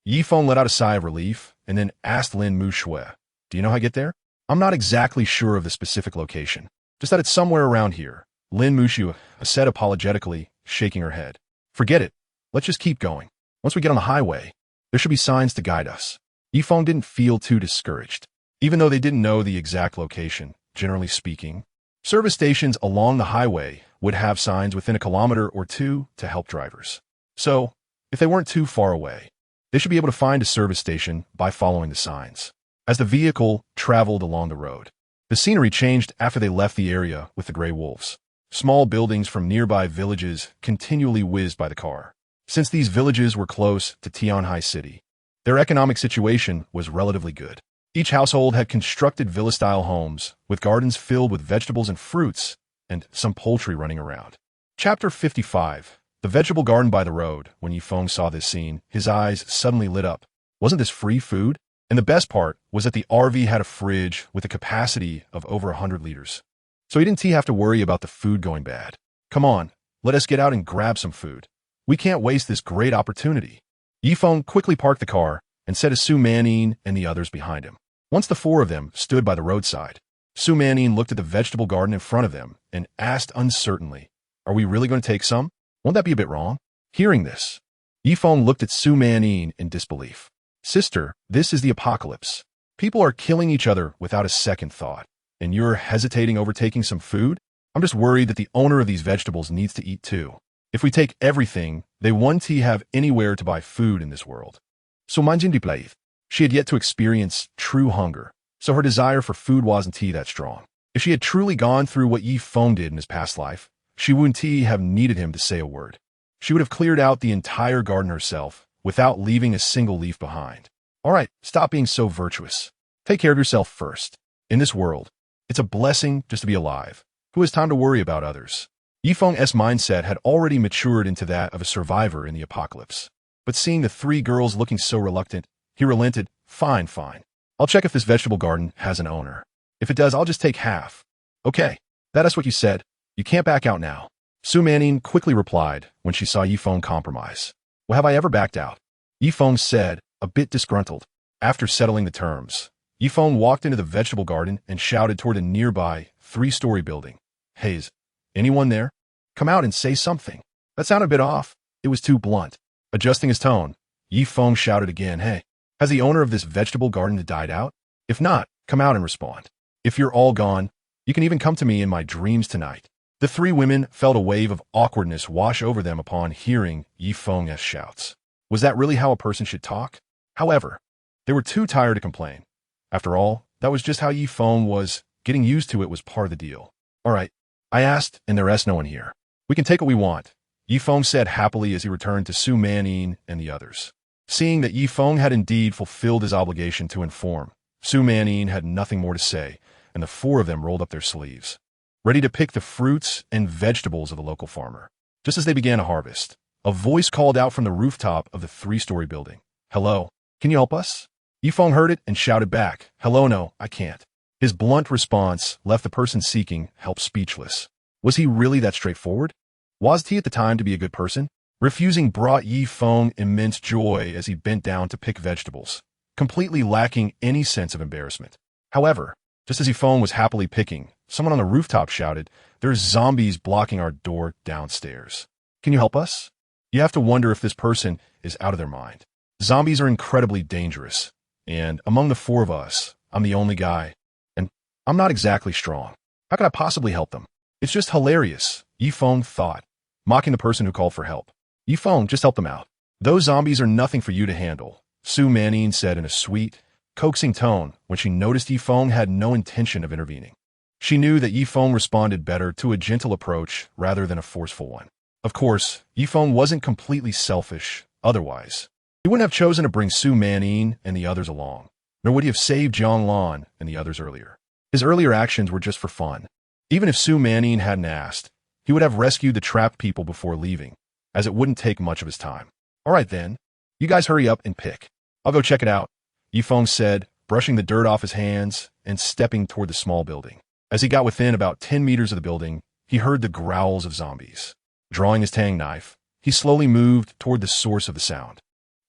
Yifeng let out a sigh of relief and then asked Lin Mu Shui, "Do you know how to get there?" "I'm not exactly sure of the specific location, just that it's somewhere around here," Lin Mu Shui said apologetically, shaking her head. "Forget it. Let's just keep going. Once we get on the highway, there should be signs to guide us." Yifeng didn't feel too discouraged. Even though they didn't know the exact location, generally speaking, service stations along the highway would have signs within a kilometer or two to help drivers. So, if they weren't too far away, they should be able to find a service station by following the signs. As the vehicle traveled along the road, the scenery changed after they left the area with the gray wolves. Small buildings from nearby villages continually whizzed by the car. Since these villages were close to Tianhai City, their economic situation was relatively good. Each household had constructed villa-style homes with gardens filled with vegetables and fruits, and some poultry running around. Chapter 55. The vegetable garden by the road. When Yifeng saw this scene, his eyes suddenly lit up. Wasn't this free food? And the best part was that the RV had a fridge with a capacity of over 100 liters. So he didn't have to worry about the food going bad. "Come on, let us get out and grab some food. We can't waste this great opportunity." Yifeng quickly parked the car and said to Su Manyin and the others behind him. Once the 4 of them stood by the roadside, Su Manyin looked at the vegetable garden in front of them and asked uncertainly, "Are we really going to take some? Won't that be a bit wrong?" Hearing this, Yifeng looked at Su Manyin in disbelief. Sister, this is the apocalypse. People are killing each other without a second thought. And you're hesitating over taking some food? I'm just worried that the owner of these vegetables needs to eat too. If we take everything, they won't have anywhere to buy food in this world. So manjin diplaith. She had yet to experience true hunger, so her desire for food wasn't that strong. If she had truly gone through what Feng did in his past life, she wouldn't have needed him to say a word. She would have cleared out the entire garden herself, without leaving a single leaf behind. All right, stop being so virtuous. Take care of yourself first. In this world, it's a blessing just to be alive. Who has time to worry about others? Feng's mindset had already matured into that of a survivor in the apocalypse. But seeing the three girls looking so reluctant, he relented. Fine. I'll check if this vegetable garden has an owner. If it does, I'll just take half. Okay, that is what you said. You can't back out now. Su Manning quickly replied when she saw Feng compromise. Well, have I ever backed out? Feng said, a bit disgruntled. After settling the terms, Feng walked into the vegetable garden and shouted toward a nearby 3-story building. Hey, is anyone there? Come out and say something. That sounded a bit off. It was too blunt. Adjusting his tone, Feng shouted again, hey, has the owner of this vegetable garden died out? If not, come out and respond. If you're all gone, you can even come to me in my dreams tonight. The three women felt a wave of awkwardness wash over them upon hearing Feng's shouts. Was that really how a person should talk? However, they were too tired to complain. After all, that was just how Feng was. Getting used to it was part of the deal. All right, I asked, and there is no one here. We can take what we want, Feng said happily as he returned to Su Manning and the others. Seeing that Feng had indeed fulfilled his obligation to inform, Su Manning had nothing more to say, and the four of them rolled up their sleeves, ready to pick the fruits and vegetables of the local farmer. Just as they began to harvest, a voice called out from the rooftop of the 3-story building. Hello, can you help us? Feng heard it and shouted back, hello, no, I can't. His blunt response left the person seeking help speechless. Was he really that straightforward? Was he at the time to be a good person? Refusing brought Feng immense joy as he bent down to pick vegetables, completely lacking any sense of embarrassment. However, just as Feng was happily picking, someone on the rooftop shouted, there's zombies blocking our door downstairs. Can you help us? You have to wonder if this person is out of their mind. Zombies are incredibly dangerous, and among the four of us, I'm the only guy, and I'm not exactly strong. How could I possibly help them? It's just hilarious, Feng thought, mocking the person who called for help. Feng, just help them out. Those zombies are nothing for you to handle, Su Manning said in a sweet, coaxing tone when she noticed Feng had no intention of intervening. She knew that Feng responded better to a gentle approach rather than a forceful one. Of course, Feng wasn't completely selfish, otherwise. He wouldn't have chosen to bring Su Manning and the others along, nor would he have saved Jiang Lan and the others earlier. His earlier actions were just for fun. Even if Su Manning hadn't asked, he would have rescued the trapped people before leaving, as it wouldn't take much of his time. All right then, you guys hurry up and pick. I'll go check it out, Feng said, brushing the dirt off his hands and stepping toward the small building. As he got within about 10 meters of the building, he heard the growls of zombies. Drawing his tang knife, he slowly moved toward the source of the sound.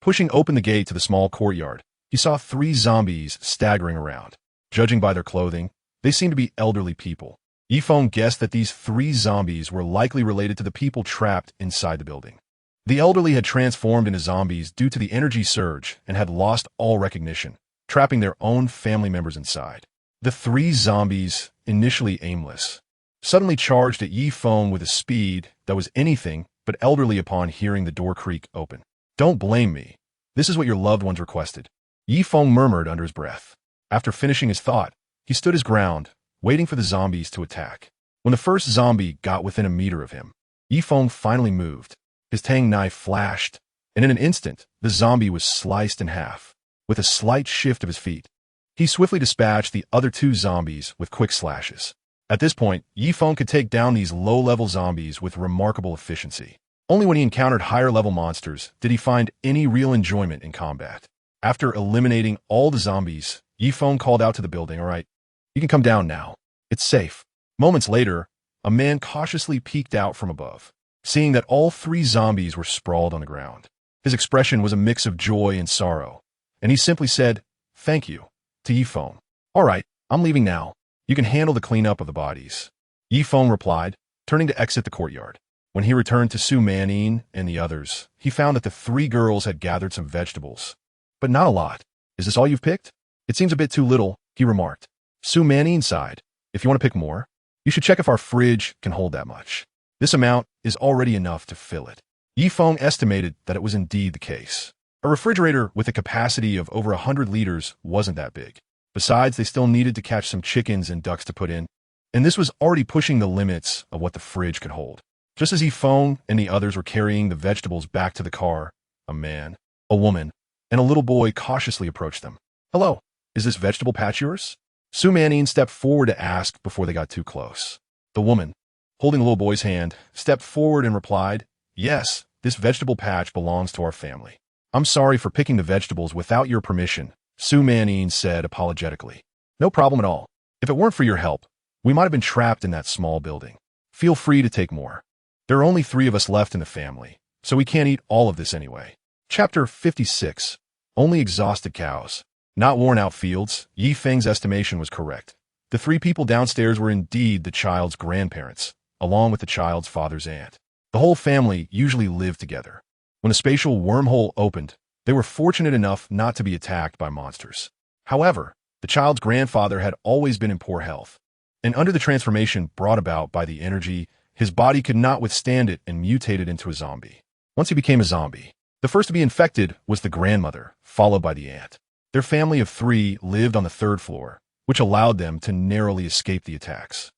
Pushing open the gate to the small courtyard, he saw 3 zombies staggering around. Judging by their clothing, they seemed to be elderly people. Feng guessed that these 3 zombies were likely related to the people trapped inside the building. The elderly had transformed into zombies due to the energy surge and had lost all recognition, trapping their own family members inside. The 3 zombies, initially aimless, suddenly charged at Feng with a speed that was anything but elderly upon hearing the door creak open. Don't blame me. This is what your loved ones requested, Feng murmured under his breath. After finishing his thought, he stood his ground, waiting for the zombies to attack. When the first zombie got within a meter of him, Feng finally moved. His tang knife flashed, and in an instant, the zombie was sliced in half. With a slight shift of his feet, he swiftly dispatched the other 2 zombies with quick slashes. At this point, Feng could take down these low-level zombies with remarkable efficiency. Only when he encountered higher-level monsters did he find any real enjoyment in combat. After eliminating all the zombies, Feng called out to the building, all right, you can come down now. It's safe. Moments later, a man cautiously peeked out from above, seeing that all 3 zombies were sprawled on the ground. His expression was a mix of joy and sorrow, and he simply said, thank you, to Feng. All right, I'm leaving now. You can handle the cleanup of the bodies. Feng replied, turning to exit the courtyard. When he returned to Su Manning and the others, he found that the 3 girls had gathered some vegetables, but not a lot. Is this all you've picked? It seems a bit too little, he remarked. Su Manning sighed. If you want to pick more, you should check if our fridge can hold that much. This amount is already enough to fill it. Yi Feng estimated that it was indeed the case. A refrigerator with a capacity of over 100 liters wasn't that big. Besides, they still needed to catch some chickens and ducks to put in, and this was already pushing the limits of what the fridge could hold. Just as Yi Feng and the others were carrying the vegetables back to the car, a man, a woman, and a little boy cautiously approached them. Hello, is this vegetable patch yours? Su Manning stepped forward to ask before they got too close. The woman, holding the little boy's hand, stepped forward and replied, Yes, this vegetable patch belongs to our family. I'm sorry for picking the vegetables without your permission, Su Manning said apologetically. No problem at all. If it weren't for your help, we might have been trapped in that small building. Feel free to take more. There are only 3 of us left in the family, so we can't eat all of this anyway. Chapter 56. Only exhausted cows. Not worn-out fields. Yi Feng's estimation was correct. The 3 people downstairs were indeed the child's grandparents, along with the child's father's aunt. The whole family usually lived together. When the spatial wormhole opened, they were fortunate enough not to be attacked by monsters. However, the child's grandfather had always been in poor health, and under the transformation brought about by the energy, his body could not withstand it and mutated into a zombie. Once he became a zombie, the first to be infected was the grandmother, followed by the aunt. Their family of 3 lived on the 3rd floor, which allowed them to narrowly escape the attacks.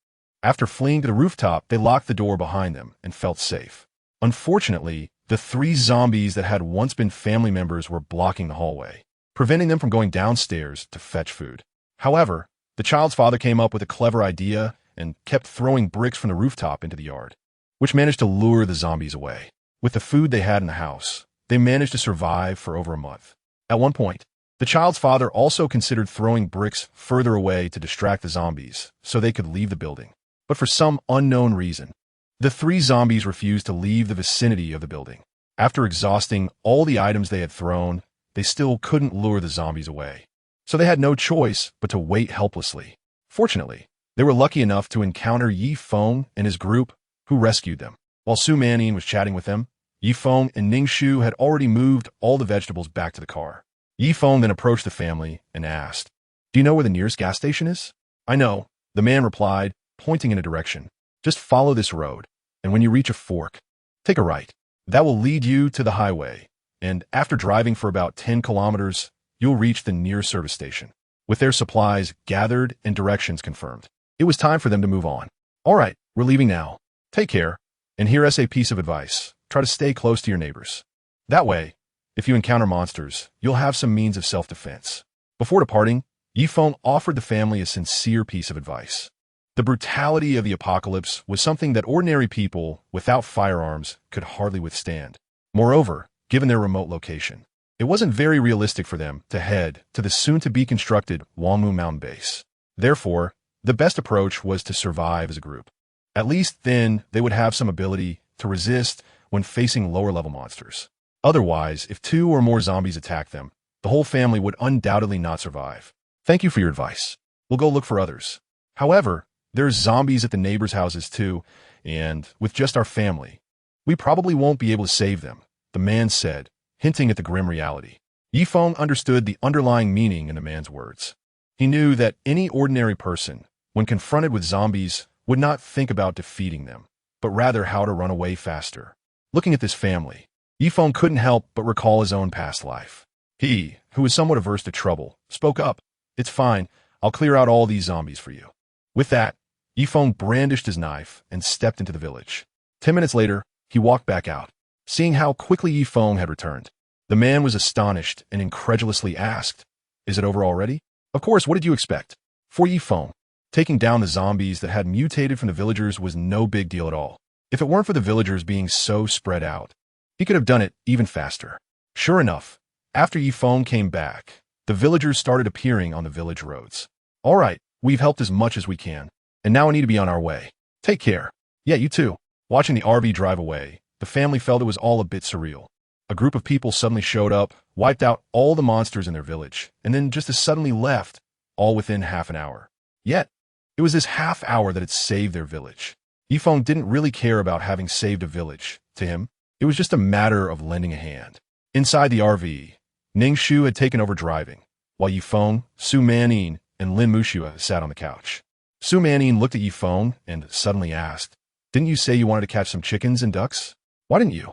After fleeing to the rooftop, they locked the door behind them and felt safe. Unfortunately, the 3 zombies that had once been family members were blocking the hallway, preventing them from going downstairs to fetch food. However, the child's father came up with a clever idea and kept throwing bricks from the rooftop into the yard, which managed to lure the zombies away. With the food they had in the house, they managed to survive for over a month. At one point, the child's father also considered throwing bricks further away to distract the zombies so they could leave the building. But for some unknown reason, the 3 zombies refused to leave the vicinity of the building. After exhausting all the items they had thrown, they still couldn't lure the zombies away. So they had no choice but to wait helplessly. Fortunately, they were lucky enough to encounter Yi Feng and his group, who rescued them. While Su Manning was chatting with them, Yi Feng and Ning Shu had already moved all the vegetables back to the car. Yi Feng then approached the family and asked, Do you know where the nearest gas station is? I know, the man replied, pointing in a direction. Just follow this road, and when you reach a fork, take a right. That will lead you to the highway, and after driving for about 10 kilometers, you'll reach the nearest service station. With their supplies gathered and directions confirmed, it was time for them to move on. All right, we're leaving now. Take care, and here's a piece of advice. Try to stay close to your neighbors. That way, if you encounter monsters, you'll have some means of self-defense. Before departing, Yi Feng offered the family a sincere piece of advice. The brutality of the apocalypse was something that ordinary people without firearms could hardly withstand. Moreover, given their remote location, it wasn't very realistic for them to head to the soon-to-be-constructed Wangmu Mountain base. Therefore, the best approach was to survive as a group. At least then, they would have some ability to resist when facing lower-level monsters. Otherwise, if 2 or more zombies attacked them, the whole family would undoubtedly not survive. Thank you for your advice. We'll go look for others. However, there's zombies at the neighbors' houses too, and with just our family, we probably won't be able to save them, the man said, hinting at the grim reality. Yi Feng understood the underlying meaning in the man's words. He knew that any ordinary person, when confronted with zombies, would not think about defeating them, but rather how to run away faster. Looking at this family, Yi Feng couldn't help but recall his own past life. He, who was somewhat averse to trouble, spoke up. It's fine, I'll clear out all these zombies for you. With that, Yi Feng brandished his knife and stepped into the village. 10 minutes later, he walked back out. Seeing how quickly Yi Feng had returned, the man was astonished and incredulously asked, Is it over already? Of course, what did you expect? For Yi Feng, taking down the zombies that had mutated from the villagers was no big deal at all. If it weren't for the villagers being so spread out, he could have done it even faster. Sure enough, after Yi Feng came back, the villagers started appearing on the village roads. All right, we've helped as much as we can, and now we need to be on our way. Take care. Yeah, you too. Watching the RV drive away, the family felt it was all a bit surreal. A group of people suddenly showed up, wiped out all the monsters in their village, and then just as suddenly left, all within half an hour. Yet, it was this half hour that had saved their village. Yi Feng didn't really care about having saved a village. To him, it was just a matter of lending a hand. Inside the RV, Ning Shu had taken over driving, while Yifeng, Su Manin, and Lin Muxue sat on the couch. Su Manin looked at Yifeng and suddenly asked, "Didn't you say you wanted to catch some chickens and ducks? Why didn't you?"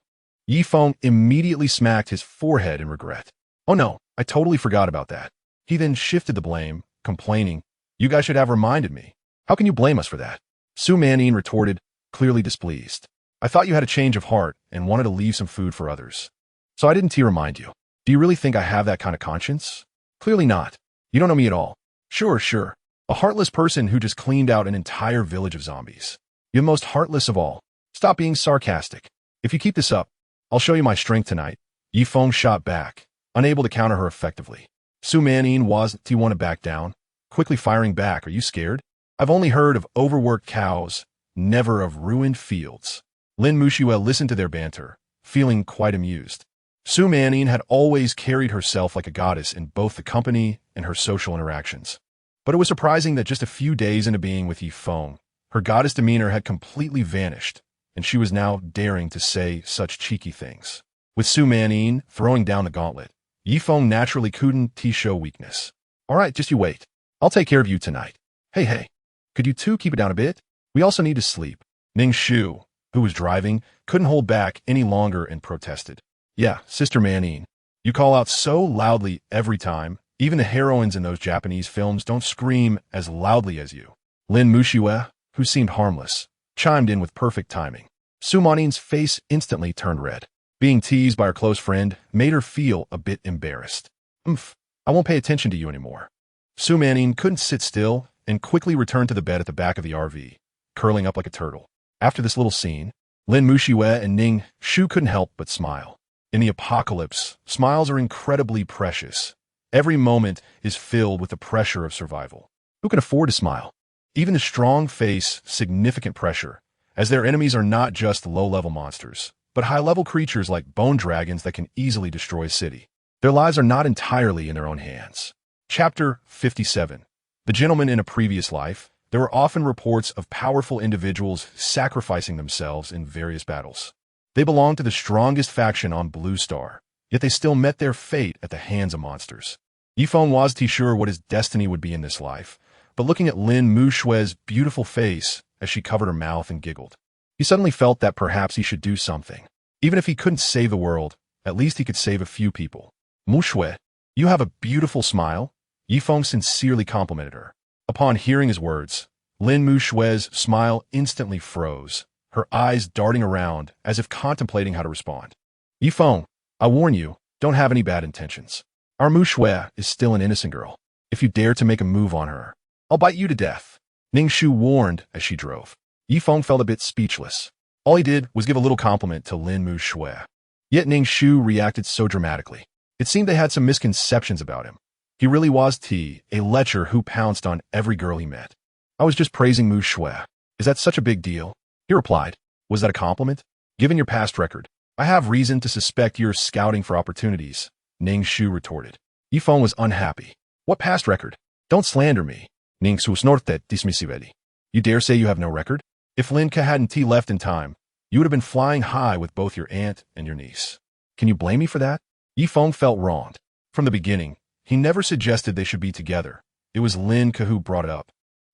Yifeng immediately smacked his forehead in regret. "Oh no, I totally forgot about that." He then shifted the blame, complaining, "You guys should have reminded me. How can you blame us for that?" Su Manin retorted, clearly displeased. "I thought you had a change of heart and wanted to leave some food for others. So I didn't remind you. Do you really think I have that kind of conscience? Clearly not. You don't know me at all." Sure. A heartless person who just cleaned out an entire village of zombies. You're the most heartless of all. Stop being sarcastic. If you keep this up, I'll show you my strength tonight." Yifeng shot back, unable to counter her effectively. Su Manin wasn't want to back down, quickly firing back, "Are you scared? I've only heard of overworked cows, never of ruined fields." Lin Muxue listened to their banter, feeling quite amused. Su Manin had always carried herself like a goddess in both the company and her social interactions. But it was surprising that just a few days into being with Yifeng, her goddess demeanor had completely vanished, and she was now daring to say such cheeky things. With Su Manin throwing down the gauntlet, Yifeng naturally couldn't show weakness. "All right, just you wait. I'll take care of you tonight. Hey, could you two keep it down a bit? We also need to sleep." Ning Shu, who was driving, couldn't hold back any longer and protested. "Yeah, Sister Manin, you call out so loudly every time. Even the heroines in those Japanese films don't scream as loudly as you." Lin Muxue, who seemed harmless, chimed in with perfect timing. Su Manin's face instantly turned red. Being teased by her close friend made her feel a bit embarrassed. I won't pay attention to you anymore." Su Manin couldn't sit still and quickly returned to the bed at the back of the RV, curling up like a turtle. After this little scene, Lin Muxue and Ning Shu couldn't help but smile. In the apocalypse, smiles are incredibly precious. Every moment is filled with the pressure of survival. Who can afford to smile? Even the strong face significant pressure, as their enemies are not just low-level monsters, but high-level creatures like bone dragons that can easily destroy a city. Their lives are not entirely in their own hands. Chapter 57. The Gentleman in a Previous Life. There were often reports of powerful individuals sacrificing themselves in various battles. They belonged to the strongest faction on Blue Star, yet they still met their fate at the hands of monsters. Yifeng wasn't sure what his destiny would be in this life, but looking at Lin Muxue's beautiful face as she covered her mouth and giggled, he suddenly felt that perhaps he should do something. Even if he couldn't save the world, at least he could save a few people. "Muxue, you have a beautiful smile." Yifeng sincerely complimented her. Upon hearing his words, Lin Muxue's smile instantly froze, her eyes darting around as if contemplating how to respond. "Yifeng, I warn you, don't have any bad intentions. Our Muxue is still an innocent girl. If you dare to make a move on her, I'll bite you to death." Ning Shu warned as she drove. Yifeng felt a bit speechless. All he did was give a little compliment to Lin Muxue. Yet Ning Shu reacted so dramatically. It seemed they had some misconceptions about him. He really was a lecher who pounced on every girl he met. "I was just praising Muxue. Is that such a big deal?" He replied. "Was that a compliment? Given your past record, I have reason to suspect you're scouting for opportunities," Ning Shu retorted. Yifeng was unhappy. "What past record? Don't slander me." Ning Shu snorted dismissively. "You dare say you have no record? If Linka hadn't left in time, you would have been flying high with both your aunt and your niece. Can you blame me for that?" Yifeng felt wronged. From the beginning, he never suggested they should be together. It was Lin who brought it up.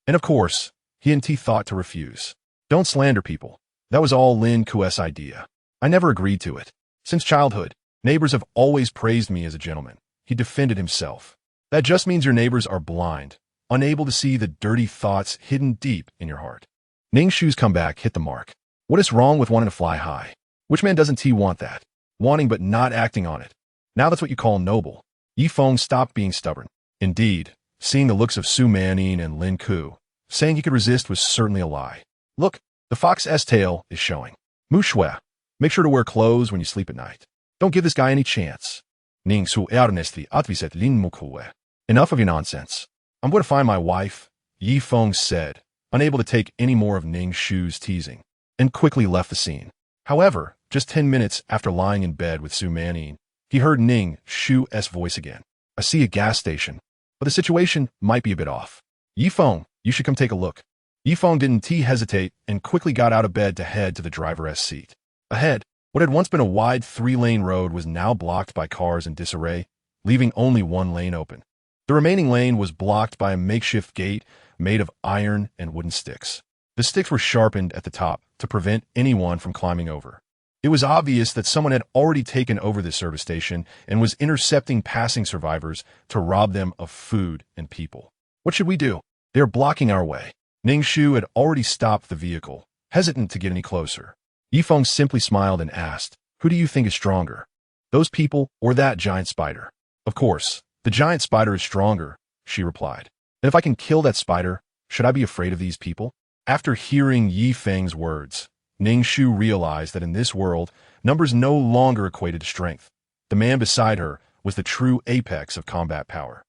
And of course, he and thought to refuse. Don't slander people. That was all Lin Ku's idea. I never agreed to it. Since childhood, neighbors have always praised me as a gentleman. He defended himself. That just means your neighbors are blind, unable to see the dirty thoughts hidden deep in your heart. Ning Shu's comeback hit the mark. What is wrong with wanting to fly high? Which man doesn't want that? Wanting but not acting on it. Now that's what you call noble. Yifeng stopped being stubborn. Indeed, seeing the looks of Su Manin and Lin Ku, saying he could resist was certainly a lie. Look, the fox's tail is showing. Muxue, make sure to wear clothes when you sleep at night. Don't give this guy any chance. Ning Su ernestly adviset Lin Muxue. Enough of your nonsense. I'm going to find my wife, Yifeng said, unable to take any more of Ning Shu's teasing, and quickly left the scene. However, just 10 minutes after lying in bed with Su Manin, he heard Ning Shu's voice again. I see a gas station, but the situation might be a bit off. Yifeng, you should come take a look. Yifeng didn't hesitate and quickly got out of bed to head to the driver's seat. Ahead, what had once been a wide 3-lane road was now blocked by cars in disarray, leaving only one lane open. The remaining lane was blocked by a makeshift gate made of iron and wooden sticks. The sticks were sharpened at the top to prevent anyone from climbing over. It was obvious that someone had already taken over this service station and was intercepting passing survivors to rob them of food and people. What should we do? They are blocking our way. Ningshu had already stopped the vehicle, hesitant to get any closer. Yifeng simply smiled and asked, "Who do you think is stronger? Those people or that giant spider?" "Of course, the giant spider is stronger," she replied. "And if I can kill that spider, should I be afraid of these people?" After hearing Yifeng's words, Ningshu realized that in this world, numbers no longer equated to strength. The man beside her was the true apex of combat power.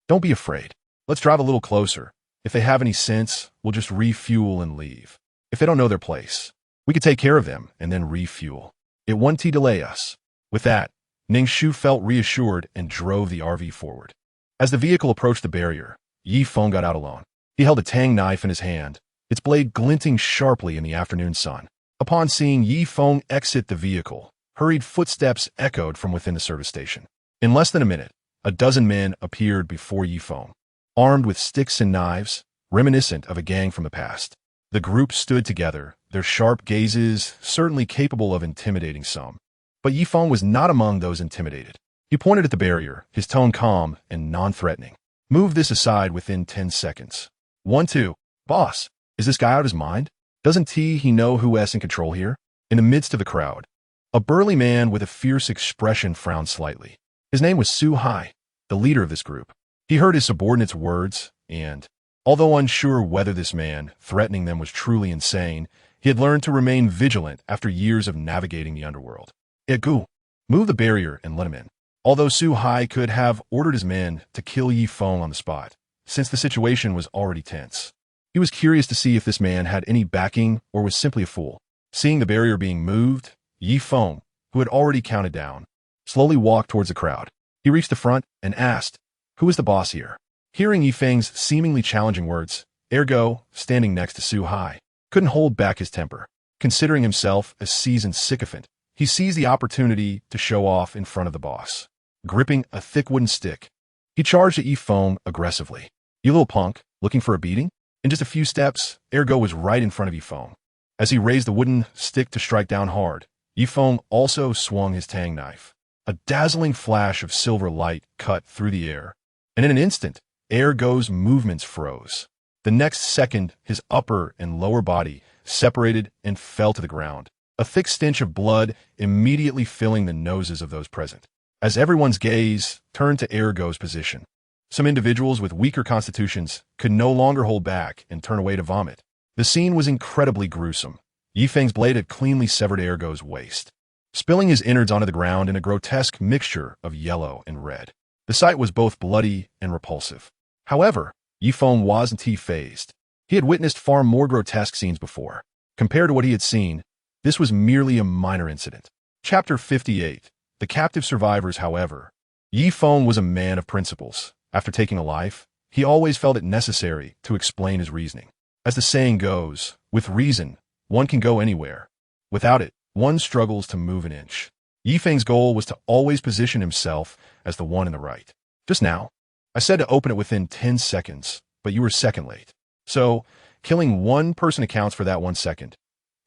"Don't be afraid. Let's drive a little closer. If they have any sense, we'll just refuel and leave. If they don't know their place, we could take care of them and then refuel. It won't delay us." With that, Ningshu felt reassured and drove the RV forward. As the vehicle approached the barrier, Yifeng got out alone. He held a tang knife in his hand, its blade glinting sharply in the afternoon sun. Upon seeing Yifeng exit the vehicle, hurried footsteps echoed from within the service station. In less than a minute, a dozen men appeared before Yifeng, armed with sticks and knives, reminiscent of a gang from the past. The group stood together, their sharp gazes certainly capable of intimidating some. But Yifeng was not among those intimidated. He pointed at the barrier, his tone calm and non-threatening. "Move this aside within 10 seconds. 1-2. Boss, is this guy out of his mind? Doesn't he know who's in control here?" In the midst of the crowd, a burly man with a fierce expression frowned slightly. His name was Su Hai, the leader of this group. He heard his subordinate's words, and, although unsure whether this man threatening them was truly insane, he had learned to remain vigilant after years of navigating the underworld. "Egu, move the barrier and let him in." Although Su Hai could have ordered his men to kill Yifeng on the spot, since the situation was already tense, he was curious to see if this man had any backing or was simply a fool. Seeing the barrier being moved, Yifeng, who had already counted down, slowly walked towards the crowd. He reached the front and asked, "Who is the boss here?" Hearing Yifeng's seemingly challenging words, Ergo, standing next to Su Hai, couldn't hold back his temper. Considering himself a seasoned sycophant, he seized the opportunity to show off in front of the boss. Gripping a thick wooden stick, he charged at Yifeng aggressively. "You little punk, looking for a beating?" In just a few steps, Ergo was right in front of Yifeng. As he raised the wooden stick to strike down hard, Yifeng also swung his tang knife. A dazzling flash of silver light cut through the air, and in an instant, Ergo's movements froze. The next second, his upper and lower body separated and fell to the ground, a thick stench of blood immediately filling the noses of those present. As everyone's gaze turned to Ergo's position, some individuals with weaker constitutions could no longer hold back and turn away to vomit. The scene was incredibly gruesome. Yifeng's blade had cleanly severed Ergo's waist, spilling his innards onto the ground in a grotesque mixture of yellow and red. The sight was both bloody and repulsive. However, Yifeng wasn't fazed. He had witnessed far more grotesque scenes before. Compared to what he had seen, this was merely a minor incident. Chapter 58. The Captive Survivors. However, Yifeng was a man of principles. After taking a life, he always felt it necessary to explain his reasoning. As the saying goes, with reason, one can go anywhere. Without it, one struggles to move an inch. Yifeng's goal was to always position himself as the one in the right. "Just now, I said to open it within 10 seconds, but you were a second late. So, killing one person accounts for that 1 second.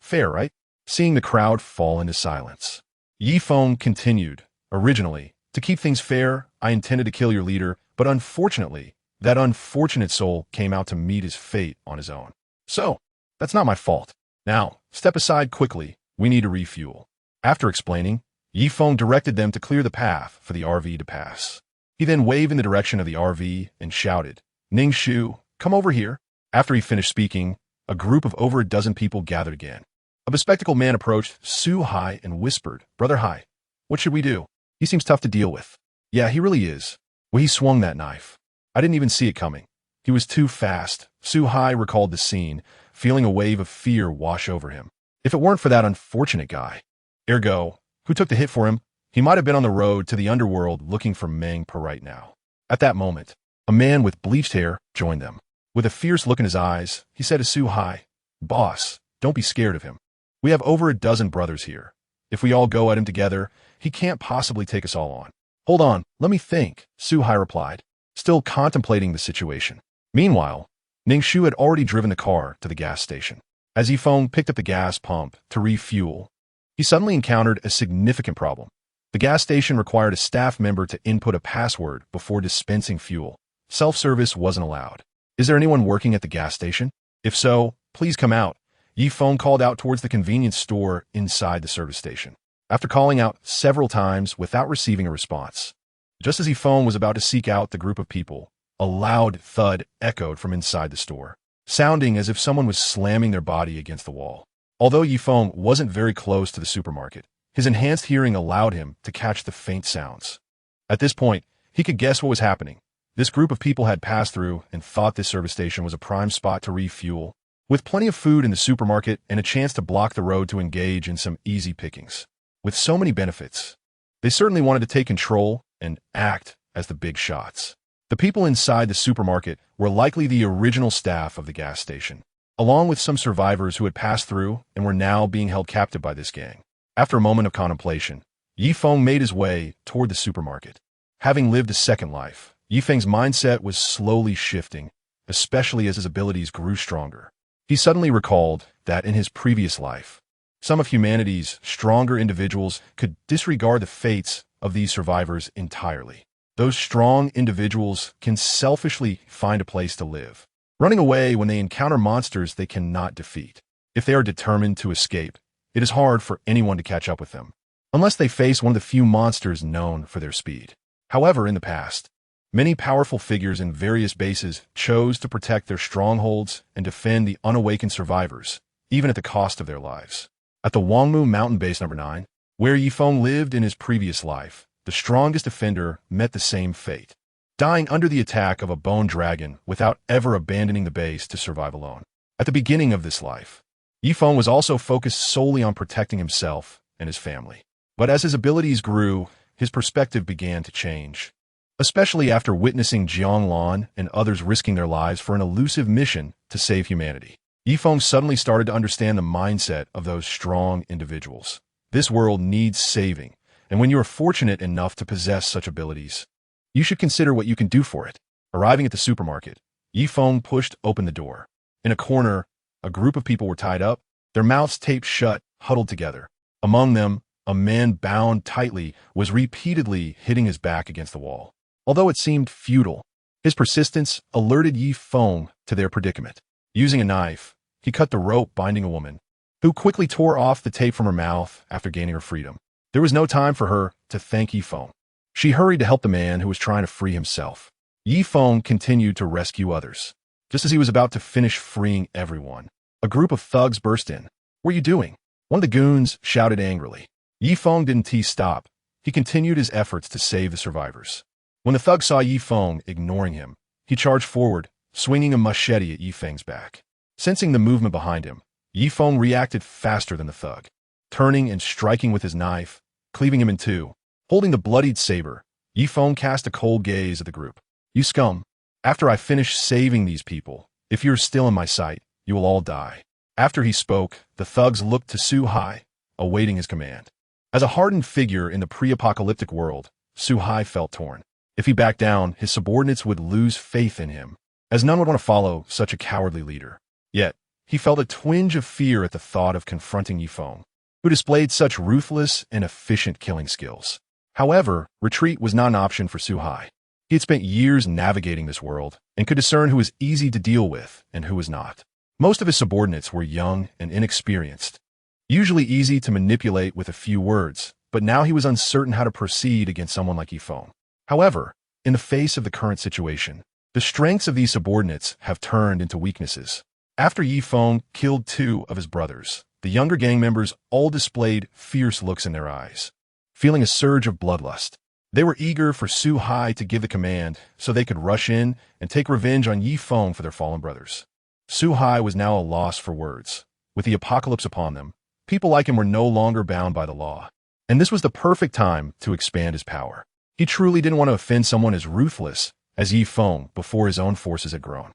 Fair, right?" Seeing the crowd fall into silence, Yifeng continued, "Originally, to keep things fair, I intended to kill your leader, but unfortunately, that unfortunate soul came out to meet his fate on his own. So, that's not my fault. Now, step aside quickly. We need to refuel." After explaining, Yifeng directed them to clear the path for the RV to pass. He then waved in the direction of the RV and shouted, "Ningshu, come over here." After he finished speaking, a group of over a dozen people gathered again. A bespectacled man approached Su Hai and whispered, "Brother Hai, what should we do? He seems tough to deal with." "Yeah, he really is. Well, he swung that knife. I didn't even see it coming. He was too fast." Su Hai recalled the scene, feeling a wave of fear wash over him. If it weren't for that unfortunate guy, Ergo, who took the hit for him, he might have been on the road to the underworld looking for Meng right now. At that moment, a man with bleached hair joined them. With a fierce look in his eyes, he said to Su Hai, "Boss, don't be scared of him. We have over a dozen brothers here. If we all go at him together, he can't possibly take us all on." Hold on, let me think, Su-hai replied, still contemplating the situation. Meanwhile, Ning-shu had already driven the car to the gas station. As Yifeng picked up the gas pump to refuel, he suddenly encountered a significant problem. The gas station required a staff member to input a password before dispensing fuel. Self-service wasn't allowed. Is there anyone working at the gas station? If so, please come out. Yifeng called out towards the convenience store inside the service station. After calling out several times without receiving a response, just as Yifeng was about to seek out the group of people, a loud thud echoed from inside the store, sounding as if someone was slamming their body against the wall. Although Yifeng wasn't very close to the supermarket, his enhanced hearing allowed him to catch the faint sounds. At this point, he could guess what was happening. This group of people had passed through and thought this service station was a prime spot to refuel, with plenty of food in the supermarket and a chance to block the road to engage in some easy pickings. With so many benefits, they certainly wanted to take control and act as the big shots. The people inside the supermarket were likely the original staff of the gas station, along with some survivors who had passed through and were now being held captive by this gang. After a moment of contemplation, Yifeng made his way toward the supermarket. Having lived a second life, Yifeng's mindset was slowly shifting, especially as his abilities grew stronger. He suddenly recalled that in his previous life, some of humanity's stronger individuals could disregard the fates of these survivors entirely. Those strong individuals can selfishly find a place to live, running away when they encounter monsters they cannot defeat. If they are determined to escape, it is hard for anyone to catch up with them, unless they face one of the few monsters known for their speed. However, in the past, many powerful figures in various bases chose to protect their strongholds and defend the unawakened survivors, even at the cost of their lives. At the Wangmu Mountain Base No. 9, where Yifeng lived in his previous life, the strongest defender met the same fate, dying under the attack of a bone dragon without ever abandoning the base to survive alone. At the beginning of this life, Yifeng was also focused solely on protecting himself and his family. But as his abilities grew, his perspective began to change, especially after witnessing Jianglan and others risking their lives for an elusive mission to save humanity. Yifeng suddenly started to understand the mindset of those strong individuals. This world needs saving, and when you are fortunate enough to possess such abilities, you should consider what you can do for it. Arriving at the supermarket, Yifeng pushed open the door. In a corner, a group of people were tied up, their mouths taped shut, huddled together. Among them, a man bound tightly was repeatedly hitting his back against the wall. Although it seemed futile, his persistence alerted Yifeng to their predicament. Using a knife, he cut the rope binding a woman, who quickly tore off the tape from her mouth after gaining her freedom. There was no time for her to thank Yifeng. She hurried to help the man who was trying to free himself. Yifeng continued to rescue others. Just as he was about to finish freeing everyone, a group of thugs burst in. "What are you doing?" One of the goons shouted angrily. Yifeng didn't stop. He continued his efforts to save the survivors. When the thug saw Yifeng ignoring him, he charged forward, swinging a machete at Yifeng's back. Sensing the movement behind him, Yifeng reacted faster than the thug, turning and striking with his knife, cleaving him in two. Holding the bloodied saber, Yifeng cast a cold gaze at the group. "You scum! After I finish saving these people, if you're still in my sight, you will all die." After he spoke, the thugs looked to Su-hai, awaiting his command. As a hardened figure in the pre-apocalyptic world, Su-hai felt torn. If he backed down, his subordinates would lose faith in him, as none would want to follow such a cowardly leader. Yet, he felt a twinge of fear at the thought of confronting Yifeng, who displayed such ruthless and efficient killing skills. However, retreat was not an option for Su-hai. He had spent years navigating this world and could discern who was easy to deal with and who was not. Most of his subordinates were young and inexperienced, usually easy to manipulate with a few words, but now he was uncertain how to proceed against someone like Yifeng. However, in the face of the current situation, the strengths of these subordinates have turned into weaknesses. After Yifeng killed two of his brothers, the younger gang members all displayed fierce looks in their eyes, feeling a surge of bloodlust. They were eager for Su-hai to give the command so they could rush in and take revenge on Yifeng for their fallen brothers. Su-hai was now a loss for words. With the apocalypse upon them, people like him were no longer bound by the law, and this was the perfect time to expand his power. He truly didn't want to offend someone as ruthless as Yifeng before his own forces had grown.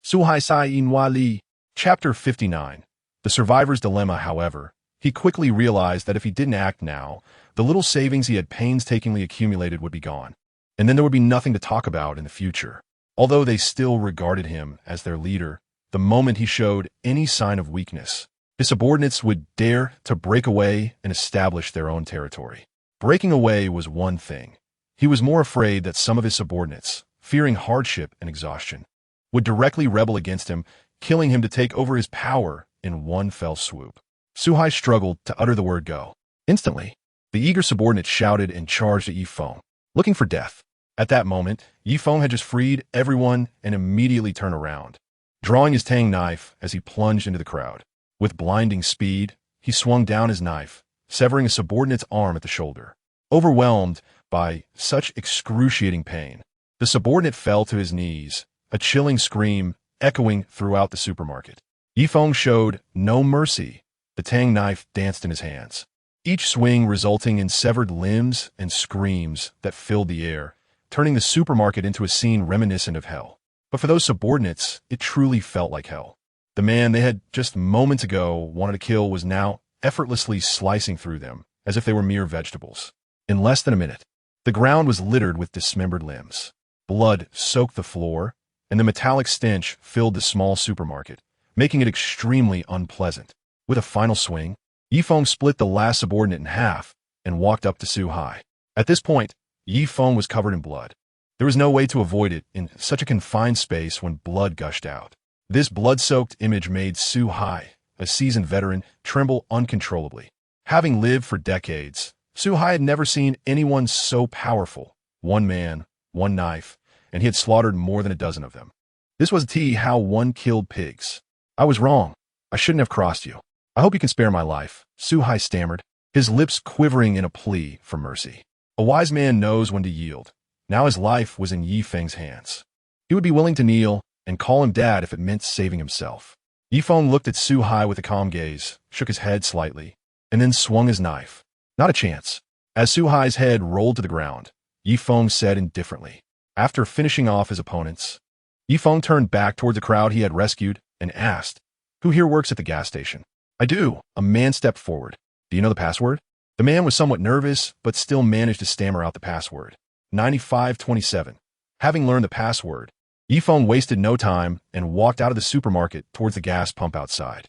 Su-hai Sai Inwa Li. Chapter 59. The Survivor's Dilemma, however, He quickly realized that if he didn't act now, the little savings he had painstakingly accumulated would be gone, and then there would be nothing to talk about in the future. Although they still regarded him as their leader, the moment he showed any sign of weakness, his subordinates would dare to break away and establish their own territory. Breaking away was one thing. He was more afraid that some of his subordinates, fearing hardship and exhaustion, would directly rebel against him, killing him to take over his power in one fell swoop. Suhai struggled to utter the word go. Instantly, the eager subordinate shouted and charged at Yi Feng, looking for death. At that moment, Yi Feng had just freed everyone and immediately turned around, drawing his tang knife as he plunged into the crowd. With blinding speed, he swung down his knife, severing a subordinate's arm at the shoulder. Overwhelmed by such excruciating pain, the subordinate fell to his knees, a chilling scream echoing throughout the supermarket. Yi Feng showed no mercy. The tang knife danced in his hands, each swing resulting in severed limbs and screams that filled the air, turning the supermarket into a scene reminiscent of hell. But for those subordinates, it truly felt like hell. The man they had just moments ago wanted to kill was now effortlessly slicing through them, as if they were mere vegetables. In less than a minute, the ground was littered with dismembered limbs. Blood soaked the floor, and the metallic stench filled the small supermarket, making it extremely unpleasant. With a final swing, Yi Feng split the last subordinate in half and walked up to Suhai. At this point, Yi Feng was covered in blood. There was no way to avoid it in such a confined space when blood gushed out. This blood-soaked image made Suhai, a seasoned veteran, tremble uncontrollably. Having lived for decades, Suhai had never seen anyone so powerful. One man, one knife, and he had slaughtered more than a dozen of them. This was how one killed pigs. I was wrong. I shouldn't have crossed you. I hope you can spare my life, Suhai stammered, his lips quivering in a plea for mercy. A wise man knows when to yield. Now his life was in Yi Feng's hands. He would be willing to kneel and call him dad if it meant saving himself. Yi Feng looked at Suhai with a calm gaze, shook his head slightly, and then swung his knife. Not a chance. As Suhai's head rolled to the ground, Yi Feng said indifferently. After finishing off his opponents, Yi Feng turned back towards the crowd he had rescued and asked, "Who here works at the gas station?" "I do." A man stepped forward. "Do you know the password?" The man was somewhat nervous, but still managed to stammer out the password. 9527. Having learned the password, Yi Feng wasted no time and walked out of the supermarket towards the gas pump outside.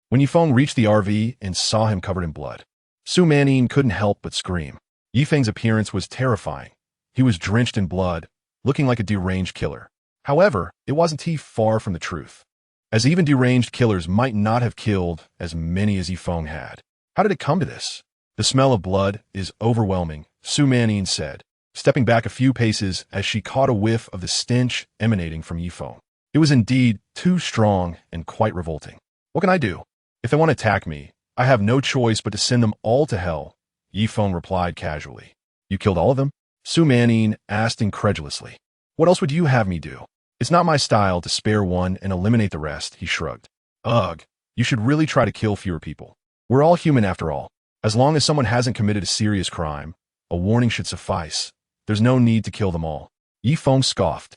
When Yi Feng reached the RV and saw him covered in blood, Su Manning couldn't help but scream. Yi Feng's appearance was terrifying. He was drenched in blood, looking like a deranged killer. However, it wasn't far from the truth, as even deranged killers might not have killed as many as Yi Feng had. How did it come to this? The smell of blood is overwhelming, Su Manning said, stepping back a few paces as she caught a whiff of the stench emanating from Yi Feng. It was indeed too strong and quite revolting. "What can I do? If they want to attack me, I have no choice but to send them all to hell," Yi Feng replied casually. "You killed all of them?" Su Manning asked incredulously. "What else would you have me do?" "It's not my style to spare one and eliminate the rest," he shrugged. "Ugh, you should really try to kill fewer people. We're all human after all. As long as someone hasn't committed a serious crime, a warning should suffice. There's no need to kill them all." Yi Feng scoffed.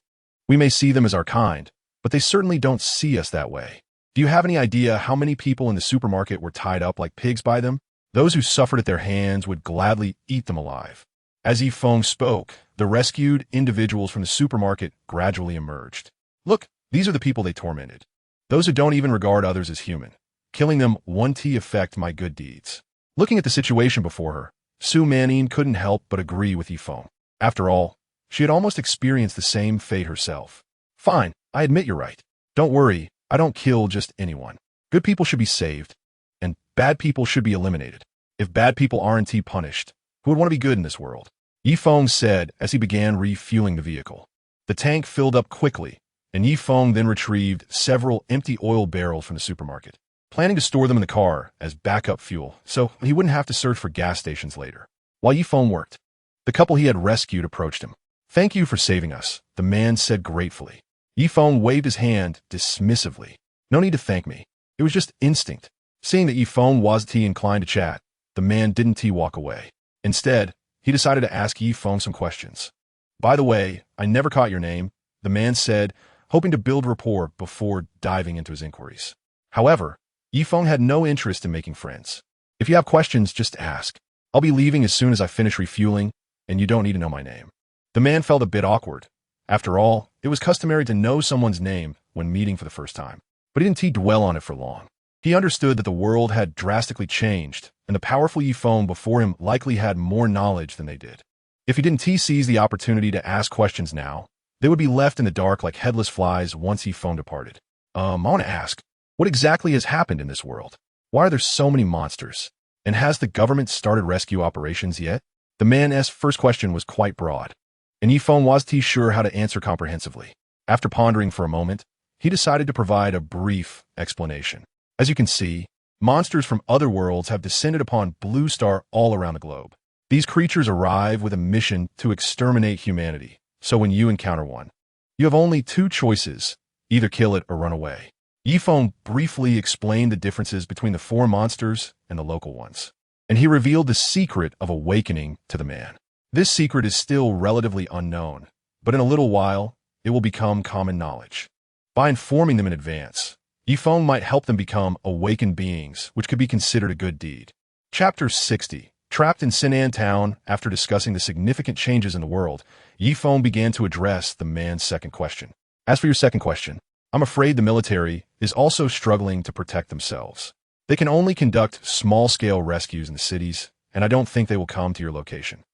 "We may see them as our kind, but they certainly don't see us that way. Do you have any idea how many people in the supermarket were tied up like pigs by them? Those who suffered at their hands would gladly eat them alive." As Yi Feng spoke, the rescued individuals from the supermarket gradually emerged. "Look, these are the people they tormented. Those who don't even regard others as human. Killing them won't affect my good deeds." Looking at the situation before her, Su Manning couldn't help but agree with Yi Feng. After all, she had almost experienced the same fate herself. "Fine, I admit you're right. Don't worry, I don't kill just anyone. Good people should be saved, and bad people should be eliminated. If bad people aren't punished, who would want to be good in this world?" Yi Feng said as he began refueling the vehicle. The tank filled up quickly, and Yi Feng then retrieved several empty oil barrels from the supermarket, planning to store them in the car as backup fuel so he wouldn't have to search for gas stations later. While Yi Feng worked, the couple he had rescued approached him. "Thank you for saving us," the man said gratefully. Yi Feng waved his hand dismissively. "No need to thank me. It was just instinct." Seeing that Yi Feng wasn't inclined to chat, the man didn't walk away. Instead, he decided to ask Yi Feng some questions. "By the way, I never caught your name," the man said, hoping to build rapport before diving into his inquiries. However, Yi Feng had no interest in making friends. If you have questions, just ask. I'll be leaving as soon as I finish refueling, and you don't need to know my name. The man felt a bit awkward. After all, it was customary to know someone's name when meeting for the first time. But he didn't dwell on it for long. He understood that the world had drastically changed, and the powerful Feng before him likely had more knowledge than they did. If he didn't seize the opportunity to ask questions now, they would be left in the dark like headless flies once Feng departed. I want to ask, what exactly has happened in this world? Why are there so many monsters? And has the government started rescue operations yet? The man's first question was quite broad, and Feng wasn't sure how to answer comprehensively. After pondering for a moment, he decided to provide a brief explanation. As you can see, monsters from other worlds have descended upon Blue Star all around the globe. These creatures arrive with a mission to exterminate humanity, so when you encounter one, you have only two choices, either kill it or run away. Feng briefly explained the differences between the four monsters and the local ones, and he revealed the secret of awakening to the man. This secret is still relatively unknown, but in a little while, it will become common knowledge. By informing them in advance, Feng might help them become awakened beings, which could be considered a good deed. Chapter 60. Trapped in Sinan Town, after discussing the significant changes in the world, Feng began to address the man's second question. As for your second question, I'm afraid the military is also struggling to protect themselves. They can only conduct small-scale rescues in the cities, and I don't think they will come to your location.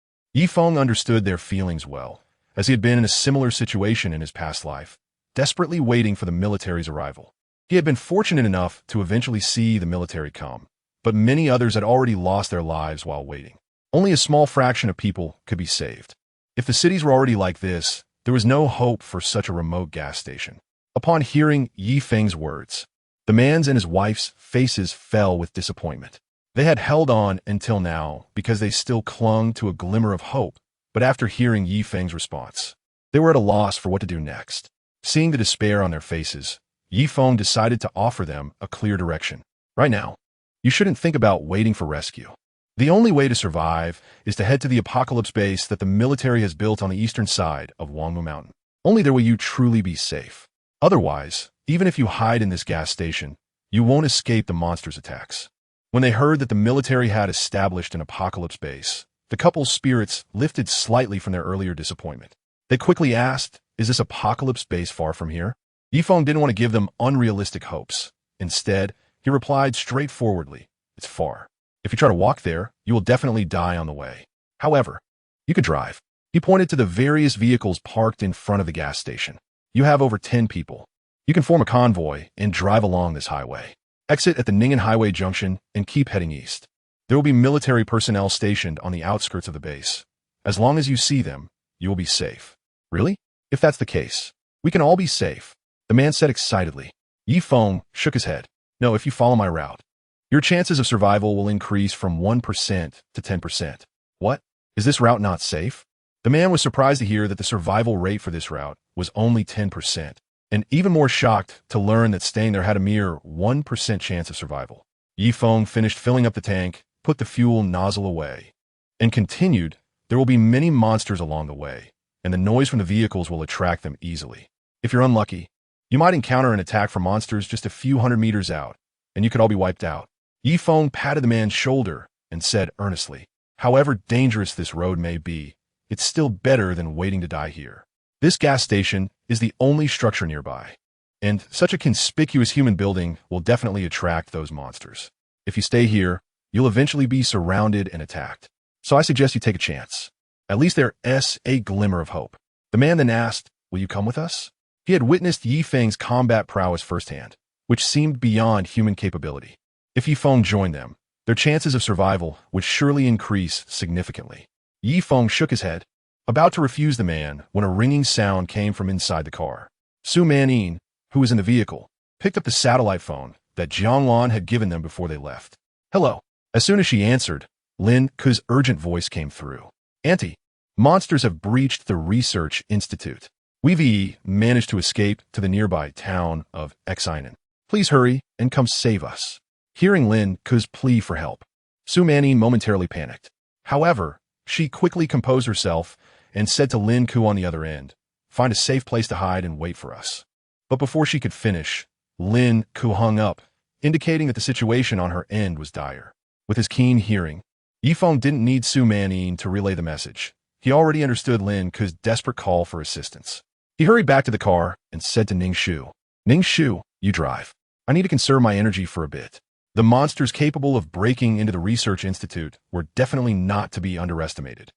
Feng understood their feelings well, as he had been in a similar situation in his past life, desperately waiting for the military's arrival. He had been fortunate enough to eventually see the military come, but many others had already lost their lives while waiting. Only a small fraction of people could be saved. If the cities were already like this, there was no hope for such a remote gas station. Upon hearing Feng's words, the man's and his wife's faces fell with disappointment. They had held on until now because they still clung to a glimmer of hope, but after hearing Feng's response, they were at a loss for what to do next. Seeing the despair on their faces, Feng decided to offer them a clear direction. Right now, you shouldn't think about waiting for rescue. The only way to survive is to head to the apocalypse base that the military has built on the eastern side of Wangmu Mountain. Only there will you truly be safe. Otherwise, even if you hide in this gas station, you won't escape the monsters' attacks. When they heard that the military had established an apocalypse base, the couple's spirits lifted slightly from their earlier disappointment. They quickly asked, "Is this apocalypse base far from here?" Feng didn't want to give them unrealistic hopes. Instead, he replied straightforwardly, "It's far. If you try to walk there, you will definitely die on the way. However, you could drive." He pointed to the various vehicles parked in front of the gas station. "You have over 10 people. You can form a convoy and drive along this highway. Exit at the Ningen Highway Junction and keep heading east. There will be military personnel stationed on the outskirts of the base. As long as you see them, you will be safe." "Really? If that's the case, we can all be safe," the man said excitedly. Feng shook his head. "No, if you follow my route, your chances of survival will increase from 1% to 10%. "What? Is this route not safe?" The man was surprised to hear that the survival rate for this route was only 10%, and even more shocked to learn that staying there had a mere 1% chance of survival. Feng finished filling up the tank, put the fuel nozzle away, and continued, "There will be many monsters along the way, and the noise from the vehicles will attract them easily. If you're unlucky, you might encounter an attack from monsters just a few hundred meters out, and you could all be wiped out." Feng patted the man's shoulder and said earnestly, "However dangerous this road may be, it's still better than waiting to die here. This gas station is the only structure nearby, and such a conspicuous human building will definitely attract those monsters. If you stay here, you'll eventually be surrounded and attacked. So I suggest you take a chance. At least there's a glimmer of hope." The man then asked, "Will you come with us?" He had witnessed Feng's combat prowess firsthand, which seemed beyond human capability. If Feng joined them, their chances of survival would surely increase significantly. Feng shook his head, about to refuse the man when a ringing sound came from inside the car. Su Manin, who was in the vehicle, picked up the satellite phone that Jianglan had given them before they left. "Hello." As soon as she answered, Lin Ku's urgent voice came through. "Auntie, monsters have breached the research institute. We've managed to escape to the nearby town of Xinan. Please hurry and come save us." Hearing Lin Ku's plea for help, Su Manin momentarily panicked. However, she quickly composed herself and said to Lin Ku on the other end, "Find a safe place to hide and wait for us." But before she could finish, Lin Ku hung up, indicating that the situation on her end was dire. With his keen hearing, Yifeng didn't need Su Manyin to relay the message. He already understood Lin Ku's desperate call for assistance. He hurried back to the car and said to Ning Shu, "Ning Shu, you drive. I need to conserve my energy for a bit." The monsters capable of breaking into the research institute were definitely not to be underestimated,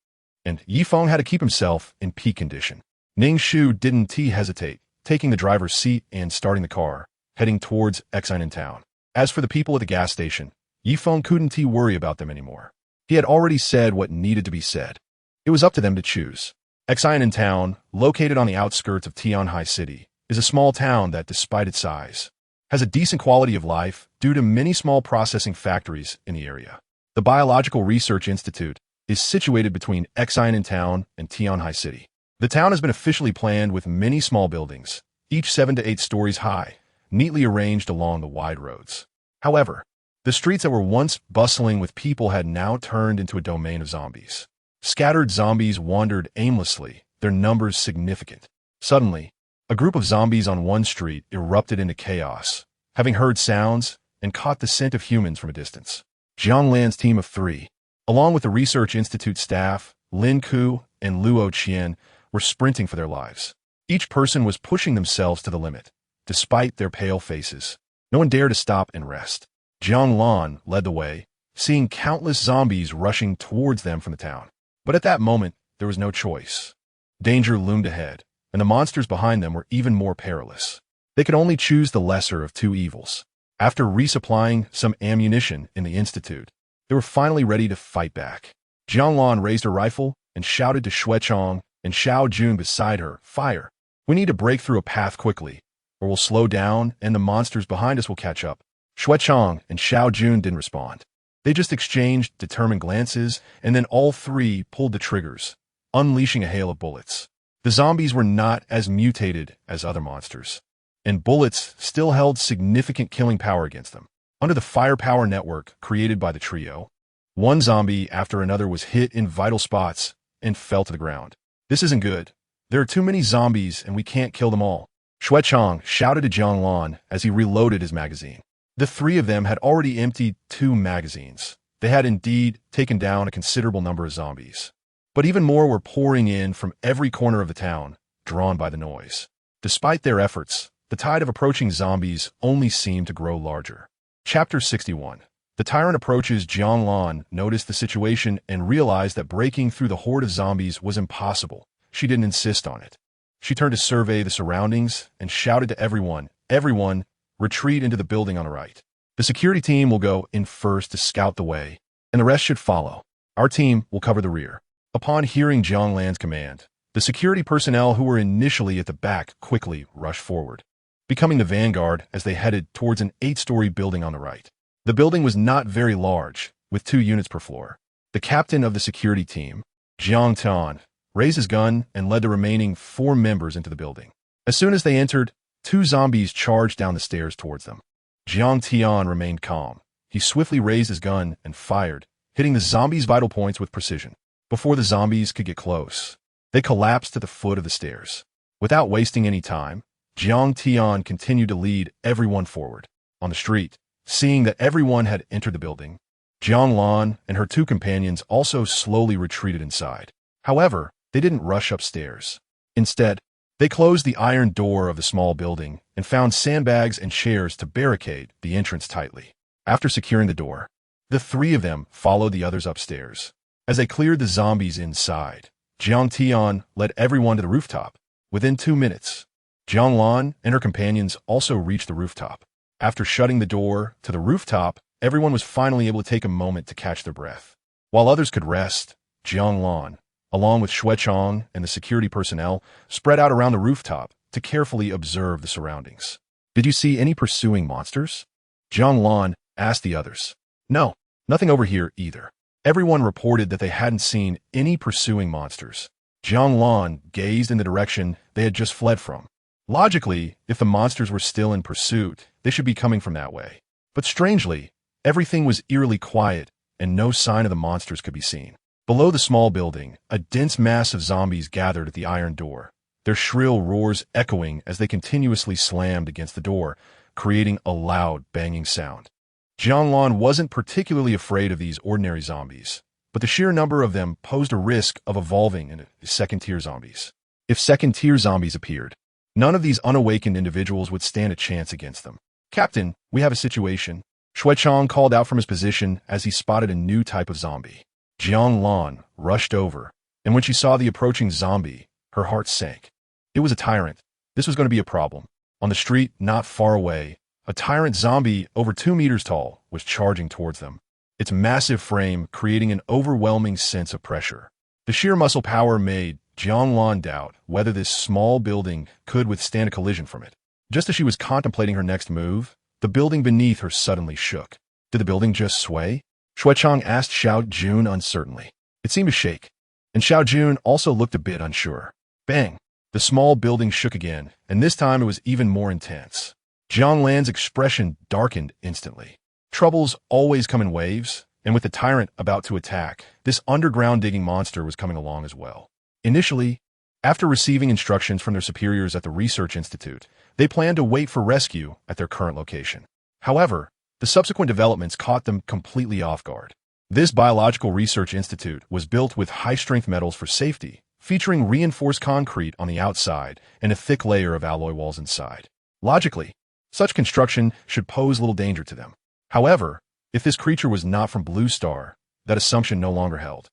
and Yifeng had to keep himself in peak condition. Ning Shu didn't hesitate, taking the driver's seat and starting the car, heading towards Exinen town. As for the people at the gas station, Yifeng couldn't worry about them anymore. He had already said what needed to be said. It was up to them to choose. Exinen town, located on the outskirts of Tianhai City, is a small town that, despite its size, has a decent quality of life due to many small processing factories in the area. The Biological Research Institute is situated between Exinen town and Tianhai City. The town has been officially planned with many small buildings, each 7 to 8 stories high, neatly arranged along the wide roads. However, the streets that were once bustling with people had now turned into a domain of zombies. Scattered zombies wandered aimlessly, their numbers significant. Suddenly, a group of zombies on one street erupted into chaos, having heard sounds and caught the scent of humans from a distance. Jiang Lan's team of 3, along with the Research Institute staff, Lin Ku and Luo Qian, were sprinting for their lives. Each person was pushing themselves to the limit. Despite their pale faces, no one dared to stop and rest. Jiang Lan led the way, seeing countless zombies rushing towards them from the town. But at that moment, there was no choice. Danger loomed ahead, and the monsters behind them were even more perilous. They could only choose the lesser of two evils. After resupplying some ammunition in the institute, they were finally ready to fight back. Jiang Lan raised her rifle and shouted to Xue Chong and Xiao Jun beside her, "Fire! We need to break through a path quickly, or we'll slow down and the monsters behind us will catch up." Xue Chong and Xiao Jun didn't respond. They just exchanged determined glances, and then all three pulled the triggers, unleashing a hail of bullets. The zombies were not as mutated as other monsters, and bullets still held significant killing power against them. Under the firepower network created by the trio, one zombie after another was hit in vital spots and fell to the ground. "This isn't good. There are too many zombies and we can't kill them all," Xue Chong shouted to Jiang Lan as he reloaded his magazine. The three of them had already emptied 2 magazines. They had indeed taken down a considerable number of zombies. But even more were pouring in from every corner of the town, drawn by the noise. Despite their efforts, the tide of approaching zombies only seemed to grow larger. Chapter 61. The tyrant approaches. Jiang Lan noticed the situation and realized that breaking through the horde of zombies was impossible. She didn't insist on it. She turned to survey the surroundings and shouted to everyone, "Everyone, retreat into the building on the right. The security team will go in first to scout the way, and the rest should follow. Our team will cover the rear." Upon hearing Jiang Lan's command, the security personnel who were initially at the back quickly rushed forward, becoming the vanguard as they headed towards an 8-story building on the right. The building was not very large, with 2 units per floor. The captain of the security team, Jiang Tan, raised his gun and led the remaining 4 members into the building. As soon as they entered, 2 zombies charged down the stairs towards them. Jiang Tian remained calm. He swiftly raised his gun and fired, hitting the zombies' vital points with precision. Before the zombies could get close, they collapsed to the foot of the stairs. Without wasting any time, Jiang Tian continued to lead everyone forward. On the street, seeing that everyone had entered the building, Jiang Lan and her 2 companions also slowly retreated inside. However, they didn't rush upstairs. Instead, they closed the iron door of the small building and found sandbags and chairs to barricade the entrance tightly. After securing the door, the 3 of them followed the others upstairs. As they cleared the zombies inside, Jiang Tian led everyone to the rooftop. Within 2 minutes, Jiang Lan and her companions also reached the rooftop. After shutting the door to the rooftop, everyone was finally able to take a moment to catch their breath. While others could rest, Jiang Lan, along with Xue Chong and the security personnel, spread out around the rooftop to carefully observe the surroundings. "Did you see any pursuing monsters?" Jiang Lan asked the others. "No, nothing over here either." Everyone reported that they hadn't seen any pursuing monsters. Jiang Lan gazed in the direction they had just fled from. Logically, if the monsters were still in pursuit, they should be coming from that way. But strangely, everything was eerily quiet, and no sign of the monsters could be seen. Below the small building, a dense mass of zombies gathered at the iron door, their shrill roars echoing as they continuously slammed against the door, creating a loud, banging sound. Jianglan wasn't particularly afraid of these ordinary zombies, but the sheer number of them posed a risk of evolving into second-tier zombies. If second-tier zombies appeared, none of these unawakened individuals would stand a chance against them. "Captain, we have a situation," Shuichang called out from his position as he spotted a new type of zombie. Jianglan rushed over, and when she saw the approaching zombie, her heart sank. It was a tyrant. This was going to be a problem. On the street, not far away, a tyrant zombie over 2 meters tall was charging towards them, its massive frame creating an overwhelming sense of pressure. The sheer muscle power made Jianglan doubt whether this small building could withstand a collision from it. Just as she was contemplating her next move, the building beneath her suddenly shook. Did the building just sway? Shuichang asked Xiao Jun uncertainly. It seemed to shake, and Xiao Jun also looked a bit unsure. Bang! The small building shook again, and this time it was even more intense. Jianglan's expression darkened instantly. Troubles always come in waves, and with the tyrant about to attack, this underground digging monster was coming along as well. Initially, after receiving instructions from their superiors at the Research Institute, they planned to wait for rescue at their current location. However, the subsequent developments caught them completely off guard. This biological research institute was built with high-strength metals for safety, featuring reinforced concrete on the outside and a thick layer of alloy walls inside. Logically, such construction should pose little danger to them. However, if this creature was not from Blue Star, that assumption no longer held.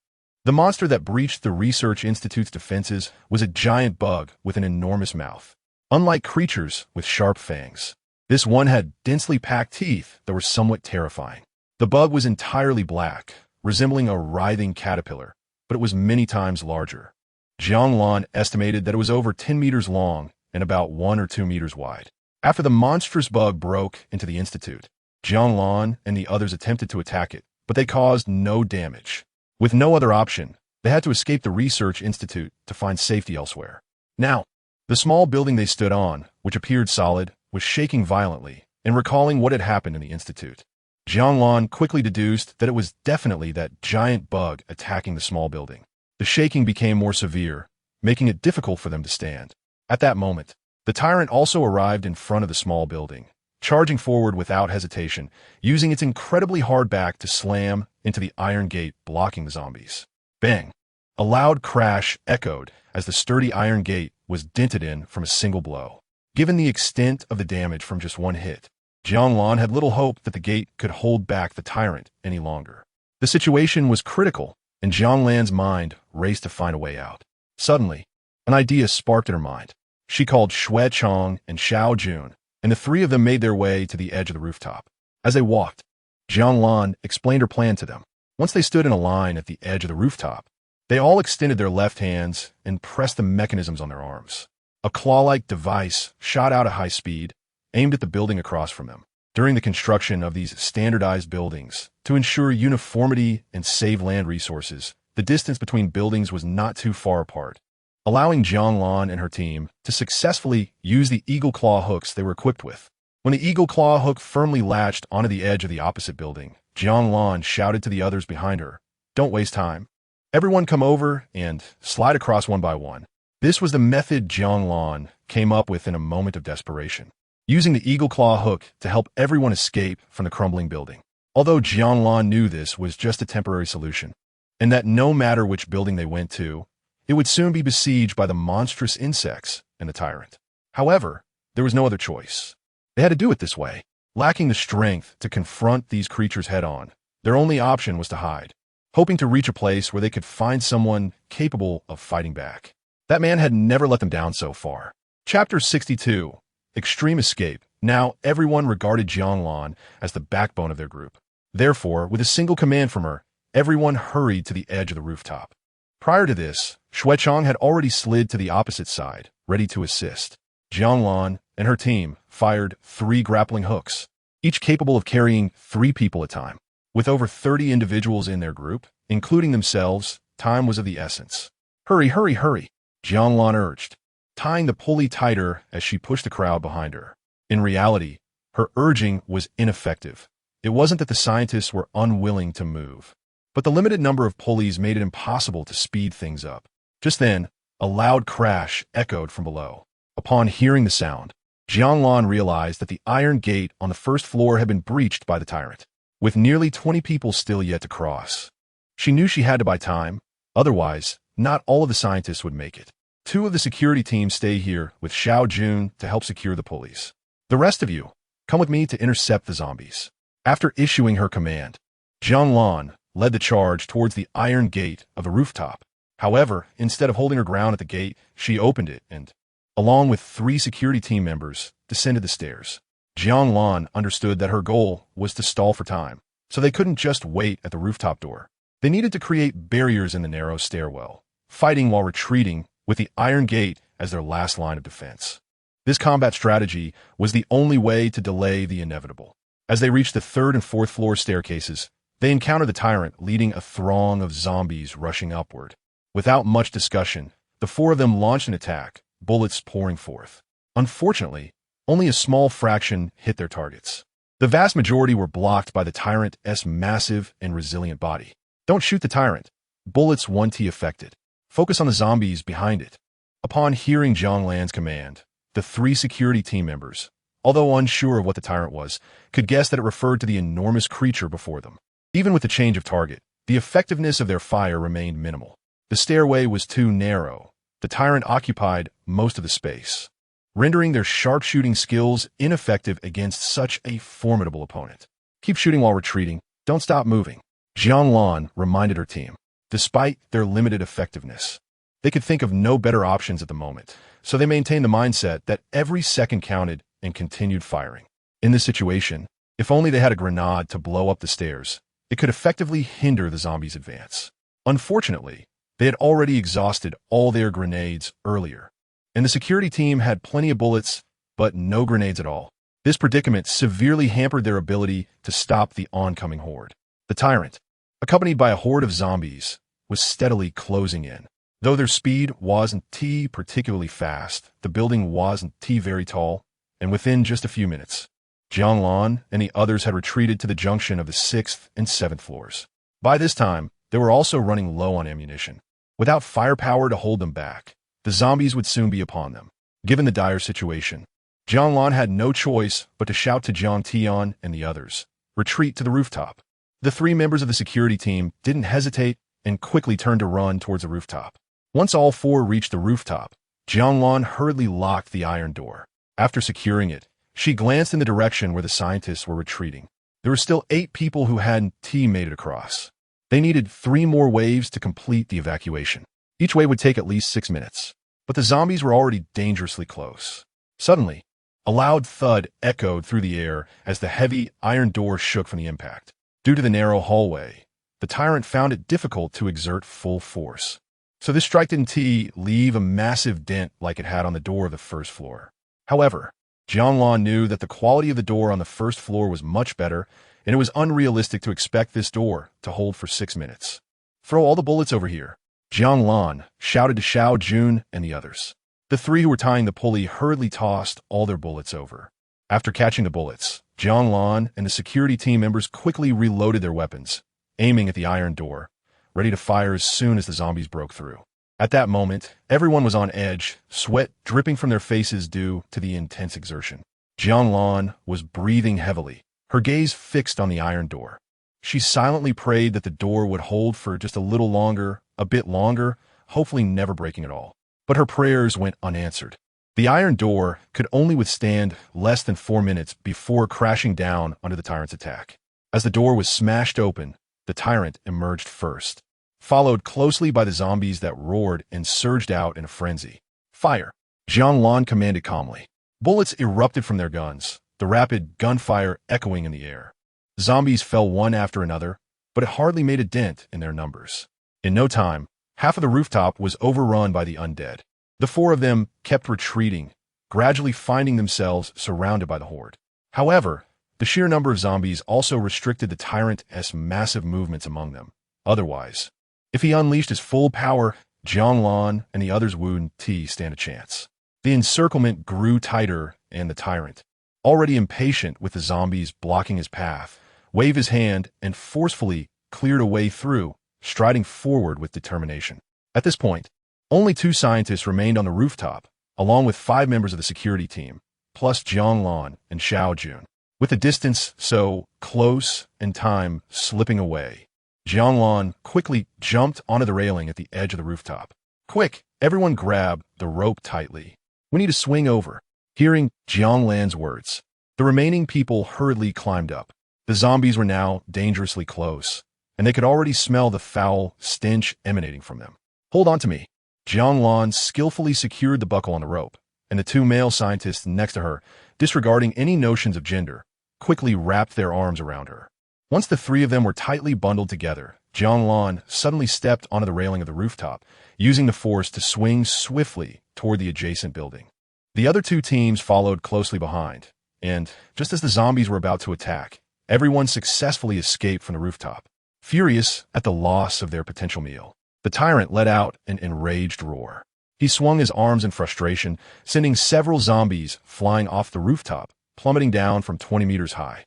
The monster that breached the Research Institute's defenses was a giant bug with an enormous mouth. Unlike creatures with sharp fangs, this one had densely packed teeth that were somewhat terrifying. The bug was entirely black, resembling a writhing caterpillar, but it was many times larger. Jianglan estimated that it was over 10 meters long and about 1 or 2 meters wide. After the monstrous bug broke into the institute, Jianglan and the others attempted to attack it, but they caused no damage. With no other option, they had to escape the Research Institute to find safety elsewhere. Now, the small building they stood on, which appeared solid, was shaking violently, and recalling what had happened in the institute. Jianglan quickly deduced that it was definitely that giant bug attacking the small building. The shaking became more severe, making it difficult for them to stand. At that moment, the tyrant also arrived in front of the small building, charging forward without hesitation, using its incredibly hard back to slam into the iron gate blocking the zombies. Bang! A loud crash echoed as the sturdy iron gate was dented in from a single blow. Given the extent of the damage from just one hit, Jianglan had little hope that the gate could hold back the tyrant any longer. The situation was critical, and Jianglan's mind raced to find a way out. Suddenly, an idea sparked in her mind. She called Shuichang and Xiao Jun, and the three of them made their way to the edge of the rooftop. As they walked, Jianglan explained her plan to them. Once they stood in a line at the edge of the rooftop, they all extended their left hands and pressed the mechanisms on their arms. A claw-like device shot out at high speed, aimed at the building across from them. During the construction of these standardized buildings, to ensure uniformity and save land resources, the distance between buildings was not too far apart, allowing Jianglan and her team to successfully use the eagle claw hooks they were equipped with. When the eagle claw hook firmly latched onto the edge of the opposite building, Jianglan shouted to the others behind her, "Don't waste time. Everyone come over and slide across one by one." This was the method Jianglan came up with in a moment of desperation, using the eagle claw hook to help everyone escape from the crumbling building. Although Jianglan knew this was just a temporary solution, and that no matter which building they went to, it would soon be besieged by the monstrous insects and the tyrant. However, there was no other choice. They had to do it this way. Lacking the strength to confront these creatures head-on, their only option was to hide, hoping to reach a place where they could find someone capable of fighting back. That man had never let them down so far. Chapter 62. Extreme Escape. Now, everyone regarded Jianglan as the backbone of their group. Therefore, with a single command from her, everyone hurried to the edge of the rooftop. Prior to this, Shuichang had already slid to the opposite side, ready to assist. Jianglan and her team fired 3 grappling hooks, each capable of carrying 3 people at a time. With over 30 individuals in their group, including themselves, time was of the essence. "Hurry, hurry, hurry," Jianglan urged, tying the pulley tighter as she pushed the crowd behind her. In reality, her urging was ineffective. It wasn't that the scientists were unwilling to move, but the limited number of pulleys made it impossible to speed things up. Just then, a loud crash echoed from below. Upon hearing the sound, Jianglan realized that the iron gate on the first floor had been breached by the tyrant. with nearly 20 people still yet to cross. She knew she had to buy time, otherwise, not all of the scientists would make it. 2 of the security team stay here with Xiao Jun to help secure the pulleys. The rest of you, come with me to intercept the zombies. After issuing her command, Jiang Lan led the charge towards the iron gate of the rooftop. However, instead of holding her ground at the gate, she opened it and, along with 3 security team members, descended the stairs. Jiang Lan understood that her goal was to stall for time, so they couldn't just wait at the rooftop door. They needed to create barriers in the narrow stairwell, fighting while retreating with the iron gate as their last line of defense. This combat strategy was the only way to delay the inevitable. As they reached the 3rd and 4th floor staircases, they encountered the tyrant leading a throng of zombies rushing upward. Without much discussion, the 4 of them launched an attack, bullets pouring forth. Unfortunately, only a small fraction hit their targets. The vast majority were blocked by the tyrant's massive and resilient body. Don't shoot the tyrant. Bullets 1T affected. Focus on the zombies behind it. Upon hearing Jiang Lan's command, the 3 security team members, although unsure of what the tyrant was, could guess that it referred to the enormous creature before them. Even with the change of target, the effectiveness of their fire remained minimal. The stairway was too narrow. The tyrant occupied most of the space, rendering their sharpshooting skills ineffective against such a formidable opponent. Keep shooting while retreating. Don't stop moving, Jiang Lan reminded her team. Despite their limited effectiveness, they could think of no better options at the moment, so they maintained the mindset that every second counted and continued firing. In this situation, if only they had a grenade to blow up the stairs, it could effectively hinder the zombies' advance. Unfortunately, they had already exhausted all their grenades earlier, and the security team had plenty of bullets, but no grenades at all. This predicament severely hampered their ability to stop the oncoming horde. The tyrant, accompanied by a horde of zombies, was steadily closing in. Though their speed wasn't particularly fast, the building wasn't very tall, and within just a few minutes, Jiang Lan and the others had retreated to the junction of the 6th and 7th floors. By this time, they were also running low on ammunition. Without firepower to hold them back, the zombies would soon be upon them. Given the dire situation, Jiang Lan had no choice but to shout to Jiang Tian and the others, "Retreat to the rooftop." The 3 members of the security team didn't hesitate and quickly turned to run towards the rooftop. Once all 4 reached the rooftop, Jiang Lan hurriedly locked the iron door. After securing it, she glanced in the direction where the scientists were retreating. There were still 8 people who hadn't made it across. They needed 3 more waves to complete the evacuation. Each wave would take at least 6 minutes. But the zombies were already dangerously close. Suddenly, a loud thud echoed through the air as the heavy iron door shook from the impact. Due to the narrow hallway, the tyrant found it difficult to exert full force. So this strike didn't leave a massive dent like it had on the door of the 1st floor. However, Jiang Lan knew that the quality of the door on the 1st floor was much better, and it was unrealistic to expect this door to hold for 6 minutes. "Throw all the bullets over here," Jiang Lan shouted to Xiao Jun and the others. The 3 who were tying the pulley hurriedly tossed all their bullets over. After catching the bullets, Jiang Lan and the security team members quickly reloaded their weapons, aiming at the iron door, ready to fire as soon as the zombies broke through. At that moment, everyone was on edge, sweat dripping from their faces due to the intense exertion. Jiang Lan was breathing heavily, her gaze fixed on the iron door. She silently prayed that the door would hold for just a bit longer, hopefully never breaking at all. But her prayers went unanswered. The iron door could only withstand less than 4 minutes before crashing down under the tyrant's attack. As the door was smashed open, the tyrant emerged first, followed closely by the zombies that roared and surged out in a frenzy. "Fire!" Jiang Lan commanded calmly. Bullets erupted from their guns, the rapid gunfire echoing in the air. Zombies fell one after another, but it hardly made a dent in their numbers. In no time, half of the rooftop was overrun by the undead. The 4 of them kept retreating, gradually finding themselves surrounded by the horde. However, the sheer number of zombies also restricted the tyrant's massive movements among them. Otherwise, if he unleashed his full power, Jiang Lan and the others wouldn't stand a chance. The encirclement grew tighter, and the tyrant, already impatient with the zombies blocking his path, waved his hand and forcefully cleared a way through, striding forward with determination. At this point, only 2 scientists remained on the rooftop, along with 5 members of the security team, plus Jiang Lan and Xiao Jun. With the distance so close and time slipping away, Jianglan quickly jumped onto the railing at the edge of the rooftop. Quick, everyone grab the rope tightly. We need to swing over. Hearing Jianglan's words, the remaining people hurriedly climbed up. The zombies were now dangerously close, and they could already smell the foul stench emanating from them. Hold on to me. Jianglan skillfully secured the buckle on the rope, and the two male scientists next to her, disregarding any notions of gender, quickly wrapped their arms around her. Once the three of them were tightly bundled together, Jianglan suddenly stepped onto the railing of the rooftop, using the force to swing swiftly toward the adjacent building. The other two teams followed closely behind, and, just as the zombies were about to attack, everyone successfully escaped from the rooftop. Furious at the loss of their potential meal, the tyrant let out an enraged roar. He swung his arms in frustration, sending several zombies flying off the rooftop, plummeting down from 20 meters high.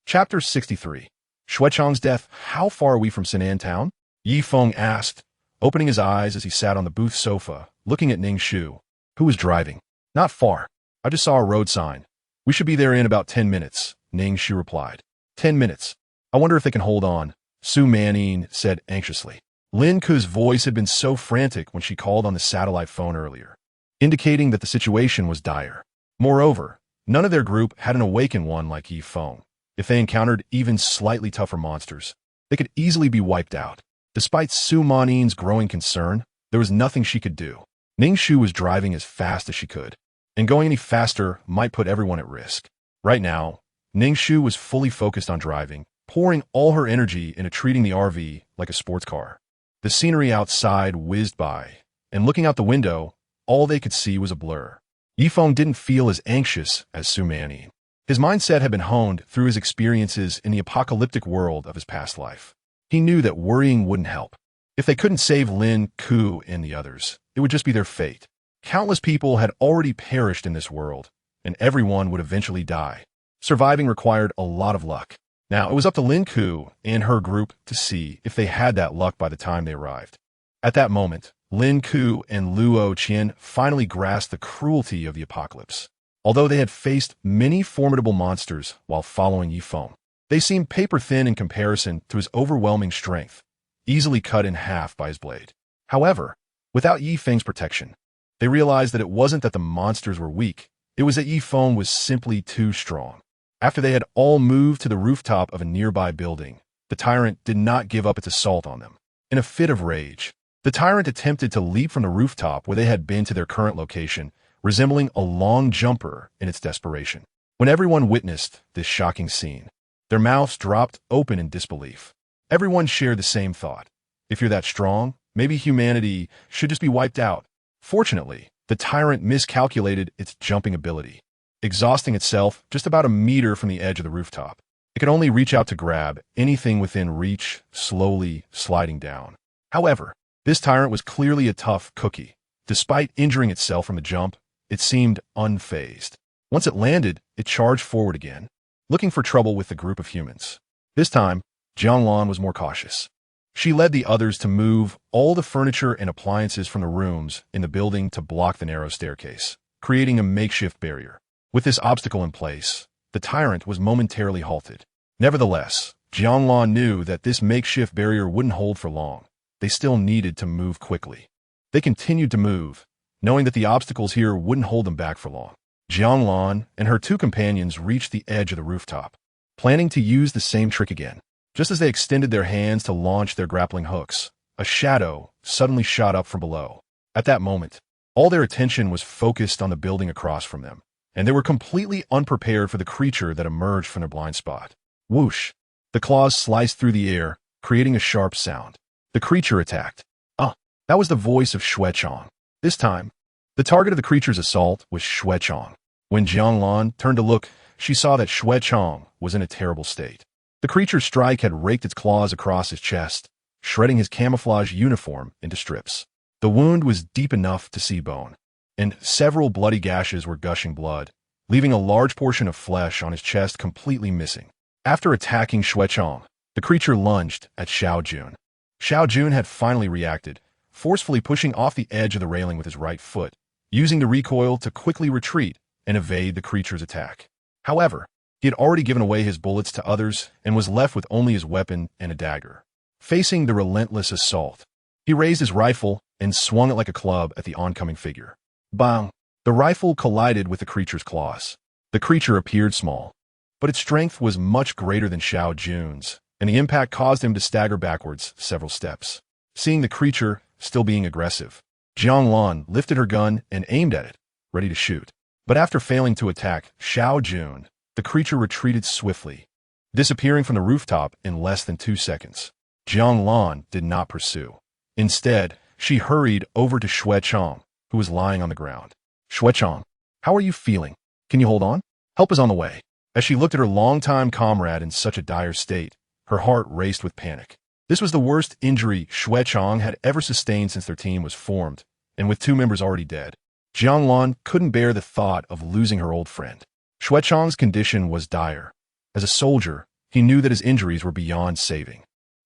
Chapter 63. Xuechang's death. How far are we from Sinan town? Yi Feng asked, opening his eyes as he sat on the booth sofa, looking at Ning Shu, who was driving. Not far. I just saw a road sign. We should be there in about 10 minutes, Ning Shu replied. 10 minutes. I wonder if they can hold on, Su Manning said anxiously. Lin Ku's voice had been so frantic when she called on the satellite phone earlier, indicating that the situation was dire. Moreover, none of their group had an awakened one like Yi Feng. If they encountered even slightly tougher monsters, they could easily be wiped out. Despite Su Maning's growing concern, there was nothing she could do. Ning Shu was driving as fast as she could, and going any faster might put everyone at risk. Right now, Ning Shu was fully focused on driving, pouring all her energy into treating the RV like a sports car. The scenery outside whizzed by, and looking out the window, all they could see was a blur. Yi Feng didn't feel as anxious as Su Manning. His mindset had been honed through his experiences in the apocalyptic world of his past life. He knew that worrying wouldn't help. If they couldn't save Lin Ku and the others, it would just be their fate. Countless people had already perished in this world, and everyone would eventually die. Surviving required a lot of luck. Now, it was up to Lin Ku and her group to see if they had that luck by the time they arrived. At that moment, Lin Ku and Luo Qian finally grasped the cruelty of the apocalypse. Although they had faced many formidable monsters while following Yi Feng, they seemed paper-thin in comparison to his overwhelming strength, easily cut in half by his blade. However, without Yi Feng's protection, they realized that it wasn't that the monsters were weak, it was that Yi Feng was simply too strong. After they had all moved to the rooftop of a nearby building, the tyrant did not give up its assault on them. In a fit of rage, the tyrant attempted to leap from the rooftop where they had been to their current location, resembling a long jumper in its desperation. When everyone witnessed this shocking scene, their mouths dropped open in disbelief. Everyone shared the same thought. If you're that strong, maybe humanity should just be wiped out. Fortunately, the tyrant miscalculated its jumping ability, exhausting itself just about a meter from the edge of the rooftop. It could only reach out to grab anything within reach, slowly sliding down. However, this tyrant was clearly a tough cookie. Despite injuring itself from the jump, it seemed unfazed. Once it landed, it charged forward again, looking for trouble with the group of humans. This time, Jianglan was more cautious. She led the others to move all the furniture and appliances from the rooms in the building to block the narrow staircase, creating a makeshift barrier. With this obstacle in place, the tyrant was momentarily halted. Nevertheless, Jianglan knew that this makeshift barrier wouldn't hold for long. They still needed to move quickly. They continued to move, knowing that the obstacles here wouldn't hold them back for long. Jianglan and her two companions reached the edge of the rooftop, planning to use the same trick again. Just as they extended their hands to launch their grappling hooks, a shadow suddenly shot up from below. At that moment, all their attention was focused on the building across from them, and they were completely unprepared for the creature that emerged from their blind spot. Whoosh! The claws sliced through the air, creating a sharp sound. The creature attacked. That was the voice of Xuechang. This time, the target of the creature's assault was Xuechang. When Jianglan turned to look, she saw that Xuechang was in a terrible state. The creature's strike had raked its claws across his chest, shredding his camouflage uniform into strips. The wound was deep enough to see bone, and several bloody gashes were gushing blood, leaving a large portion of flesh on his chest completely missing. After attacking Xuechang, the creature lunged at Xiao Jun. Xiao Jun had finally reacted, forcefully pushing off the edge of the railing with his right foot, using the recoil to quickly retreat and evade the creature's attack. However, He had already given away his bullets to others and was left with only his weapon and a dagger. Facing the relentless assault, he raised his rifle and swung it like a club at the oncoming figure. Bang! The rifle collided with the creature's claws. The creature appeared small, but its strength was much greater than Xiao Jun's, and the impact caused him to stagger backwards several steps. Seeing the creature still being aggressive, Jiang Lan lifted her gun and aimed at it, ready to shoot. But after failing to attack Xiao Jun, the creature retreated swiftly, disappearing from the rooftop in less than 2 seconds. Jiang Lan did not pursue. Instead, she hurried over to Xue Chong, who was lying on the ground. Xue Chong, how are you feeling? Can you hold on? Help is on the way. As she looked at her longtime comrade in such a dire state, her heart raced with panic. This was the worst injury Xue Chong had ever sustained since their team was formed, and with 2 members already dead, Jiang Lan couldn't bear the thought of losing her old friend. Xue Chong's condition was dire. As a soldier, he knew that his injuries were beyond saving.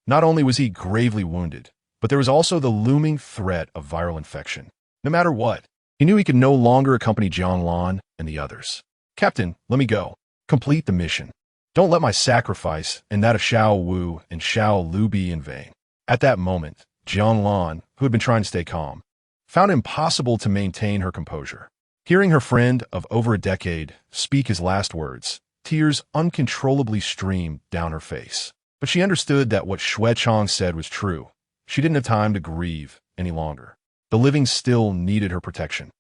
Not only was he gravely wounded, but there was also the looming threat of viral infection. No matter what, he knew he could no longer accompany Jiang Lan and the others. Captain, let me go. Complete the mission. Don't let my sacrifice and that of Xiao Wu and Xiao Lu be in vain. At that moment, Jiang Lan, who had been trying to stay calm, found it impossible to maintain her composure. Hearing her friend of over a decade speak his last words, tears uncontrollably streamed down her face. But she understood that what Xue Chong said was true. She didn't have time to grieve any longer. The living still needed her protection.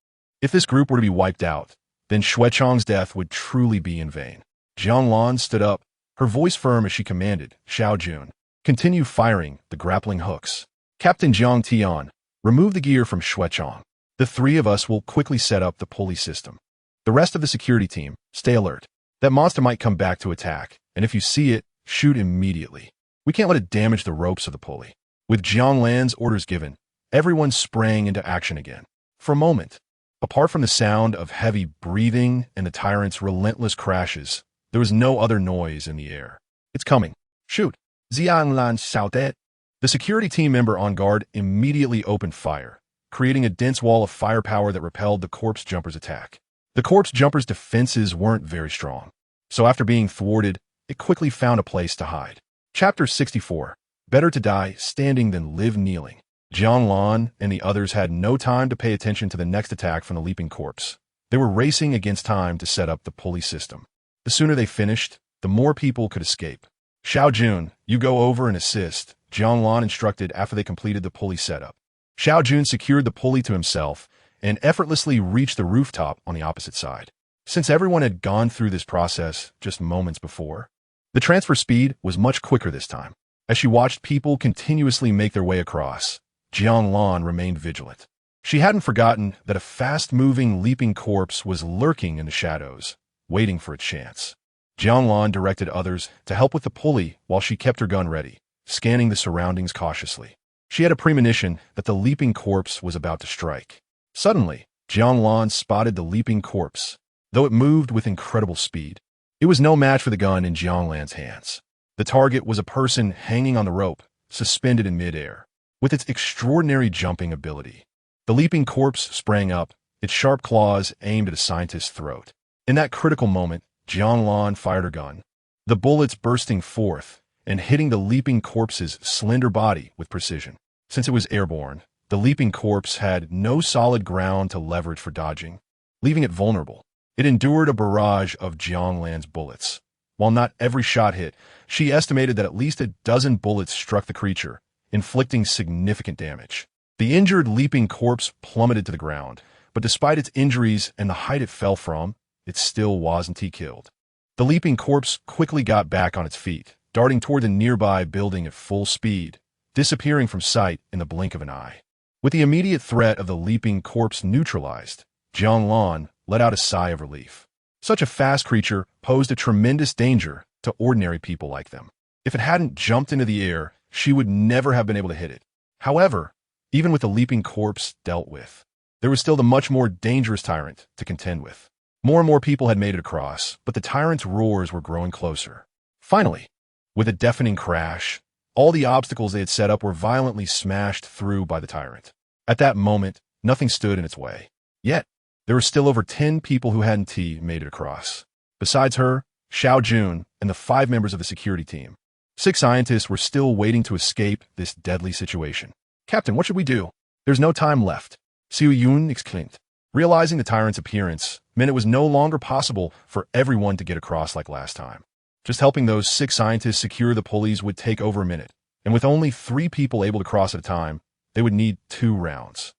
If this group were to be wiped out, then Xue Chong's death would truly be in vain. Jiang Lan stood up, her voice firm as she commanded Xiao Jun, continue firing the grappling hooks. Captain Jiang Tian, remove the gear from Xue Chong. The 3 of us will quickly set up the pulley system. The rest of the security team, stay alert. That monster might come back to attack, and if you see it, shoot immediately. We can't let it damage the ropes of the pulley. With Jiang Lan's orders given, everyone sprang into action again. For a moment, apart from the sound of heavy breathing and the tyrant's relentless crashes, there was no other noise in the air. It's coming. Shoot. Jiang Lan shouted. The security team member on guard immediately opened fire, creating a dense wall of firepower that repelled the corpse jumper's attack. The corpse jumper's defenses weren't very strong, so after being thwarted, it quickly found a place to hide. Chapter 64. Better to die standing than live kneeling. Jiang Lan and the others had no time to pay attention to the next attack from the leaping corpse. They were racing against time to set up the pulley system. The sooner they finished, the more people could escape. Xiao Jun, you go over and assist, Jiang Lan instructed after they completed the pulley setup. Xiao Jun secured the pulley to himself and effortlessly reached the rooftop on the opposite side. Since everyone had gone through this process just moments before, the transfer speed was much quicker this time. As she watched people continuously make their way across, Jiang Lan remained vigilant. She hadn't forgotten that a fast-moving, leaping corpse was lurking in the shadows, waiting for its chance. Jiang Lan directed others to help with the pulley while she kept her gun ready, scanning the surroundings cautiously. She had a premonition that the leaping corpse was about to strike. Suddenly, Jiang Lan spotted the leaping corpse. Though it moved with incredible speed, it was no match for the gun in Jiang Lan's hands. The target was a person hanging on the rope, suspended in midair. With its extraordinary jumping ability, the leaping corpse sprang up, its sharp claws aimed at a scientist's throat. In that critical moment, Jiang Lan fired her gun, the bullets bursting forth and hitting the leaping corpse's slender body with precision. Since it was airborne, the leaping corpse had no solid ground to leverage for dodging, leaving it vulnerable. It endured a barrage of Jiang Lan's bullets. While not every shot hit, she estimated that at least a dozen bullets struck the creature, inflicting significant damage. The injured leaping corpse plummeted to the ground, but despite its injuries and the height it fell from, it still wasn't killed. The leaping corpse quickly got back on its feet, darting toward the nearby building at full speed, disappearing from sight in the blink of an eye. With the immediate threat of the leaping corpse neutralized, Jiang Lan let out a sigh of relief. Such a fast creature posed a tremendous danger to ordinary people like them. If it hadn't jumped into the air, she would never have been able to hit it. However, even with the leaping corpse dealt with, there was still the much more dangerous tyrant to contend with. More and more people had made it across, but the tyrant's roars were growing closer. Finally, with a deafening crash, all the obstacles they had set up were violently smashed through by the tyrant. At that moment, nothing stood in its way. Yet, there were still over 10 people who hadn't made it across. Besides her, Xiao Jun, and the 5 members of the security team. 6 scientists were still waiting to escape this deadly situation. Captain, what should we do? There's no time left. Xiu Yun exclaimed. Realizing the tyrant's appearance meant it was no longer possible for everyone to get across like last time. Just helping those 6 scientists secure the pulleys would take over a minute, and with only 3 people able to cross at a time, they would need 2 rounds.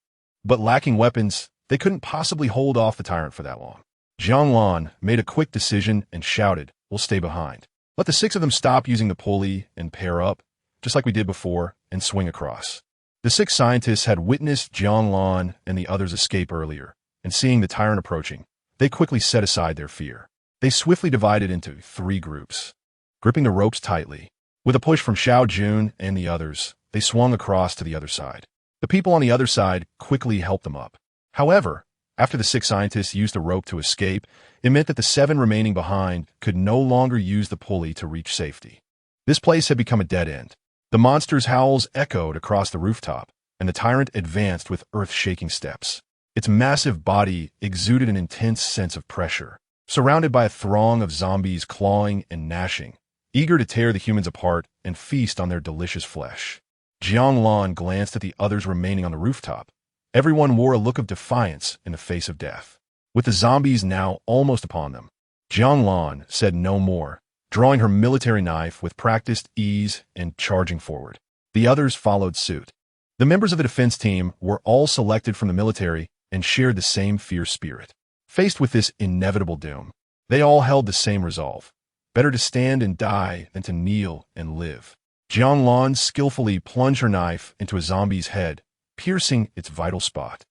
But lacking weapons, they couldn't possibly hold off the tyrant for that long. Jianglan made a quick decision and shouted, "We'll stay behind. Let the 6 of them stop using the pulley and pair up, just like we did before, and swing across." The 6 scientists had witnessed Jianglan and the others escape earlier, and seeing the tyrant approaching, they quickly set aside their fear. They swiftly divided into 3 groups, gripping the ropes tightly. With a push from Xiao Jun and the others, they swung across to the other side. The people on the other side quickly helped them up. However, after the 6 scientists used the rope to escape, it meant that the 7 remaining behind could no longer use the pulley to reach safety. This place had become a dead end. The monster's howls echoed across the rooftop, and the tyrant advanced with earth-shaking steps. Its massive body exuded an intense sense of pressure, surrounded by a throng of zombies clawing and gnashing, eager to tear the humans apart and feast on their delicious flesh. Jianglan glanced at the others remaining on the rooftop. Everyone wore a look of defiance in the face of death. With the zombies now almost upon them, Jianglan said no more, drawing her military knife with practiced ease and charging forward. The others followed suit. The members of the defense team were all selected from the military and shared the same fierce spirit. Faced with this inevitable doom, they all held the same resolve. Better to stand and die than to kneel and live. Jianglan skillfully plunged her knife into a zombie's head, piercing its vital spot,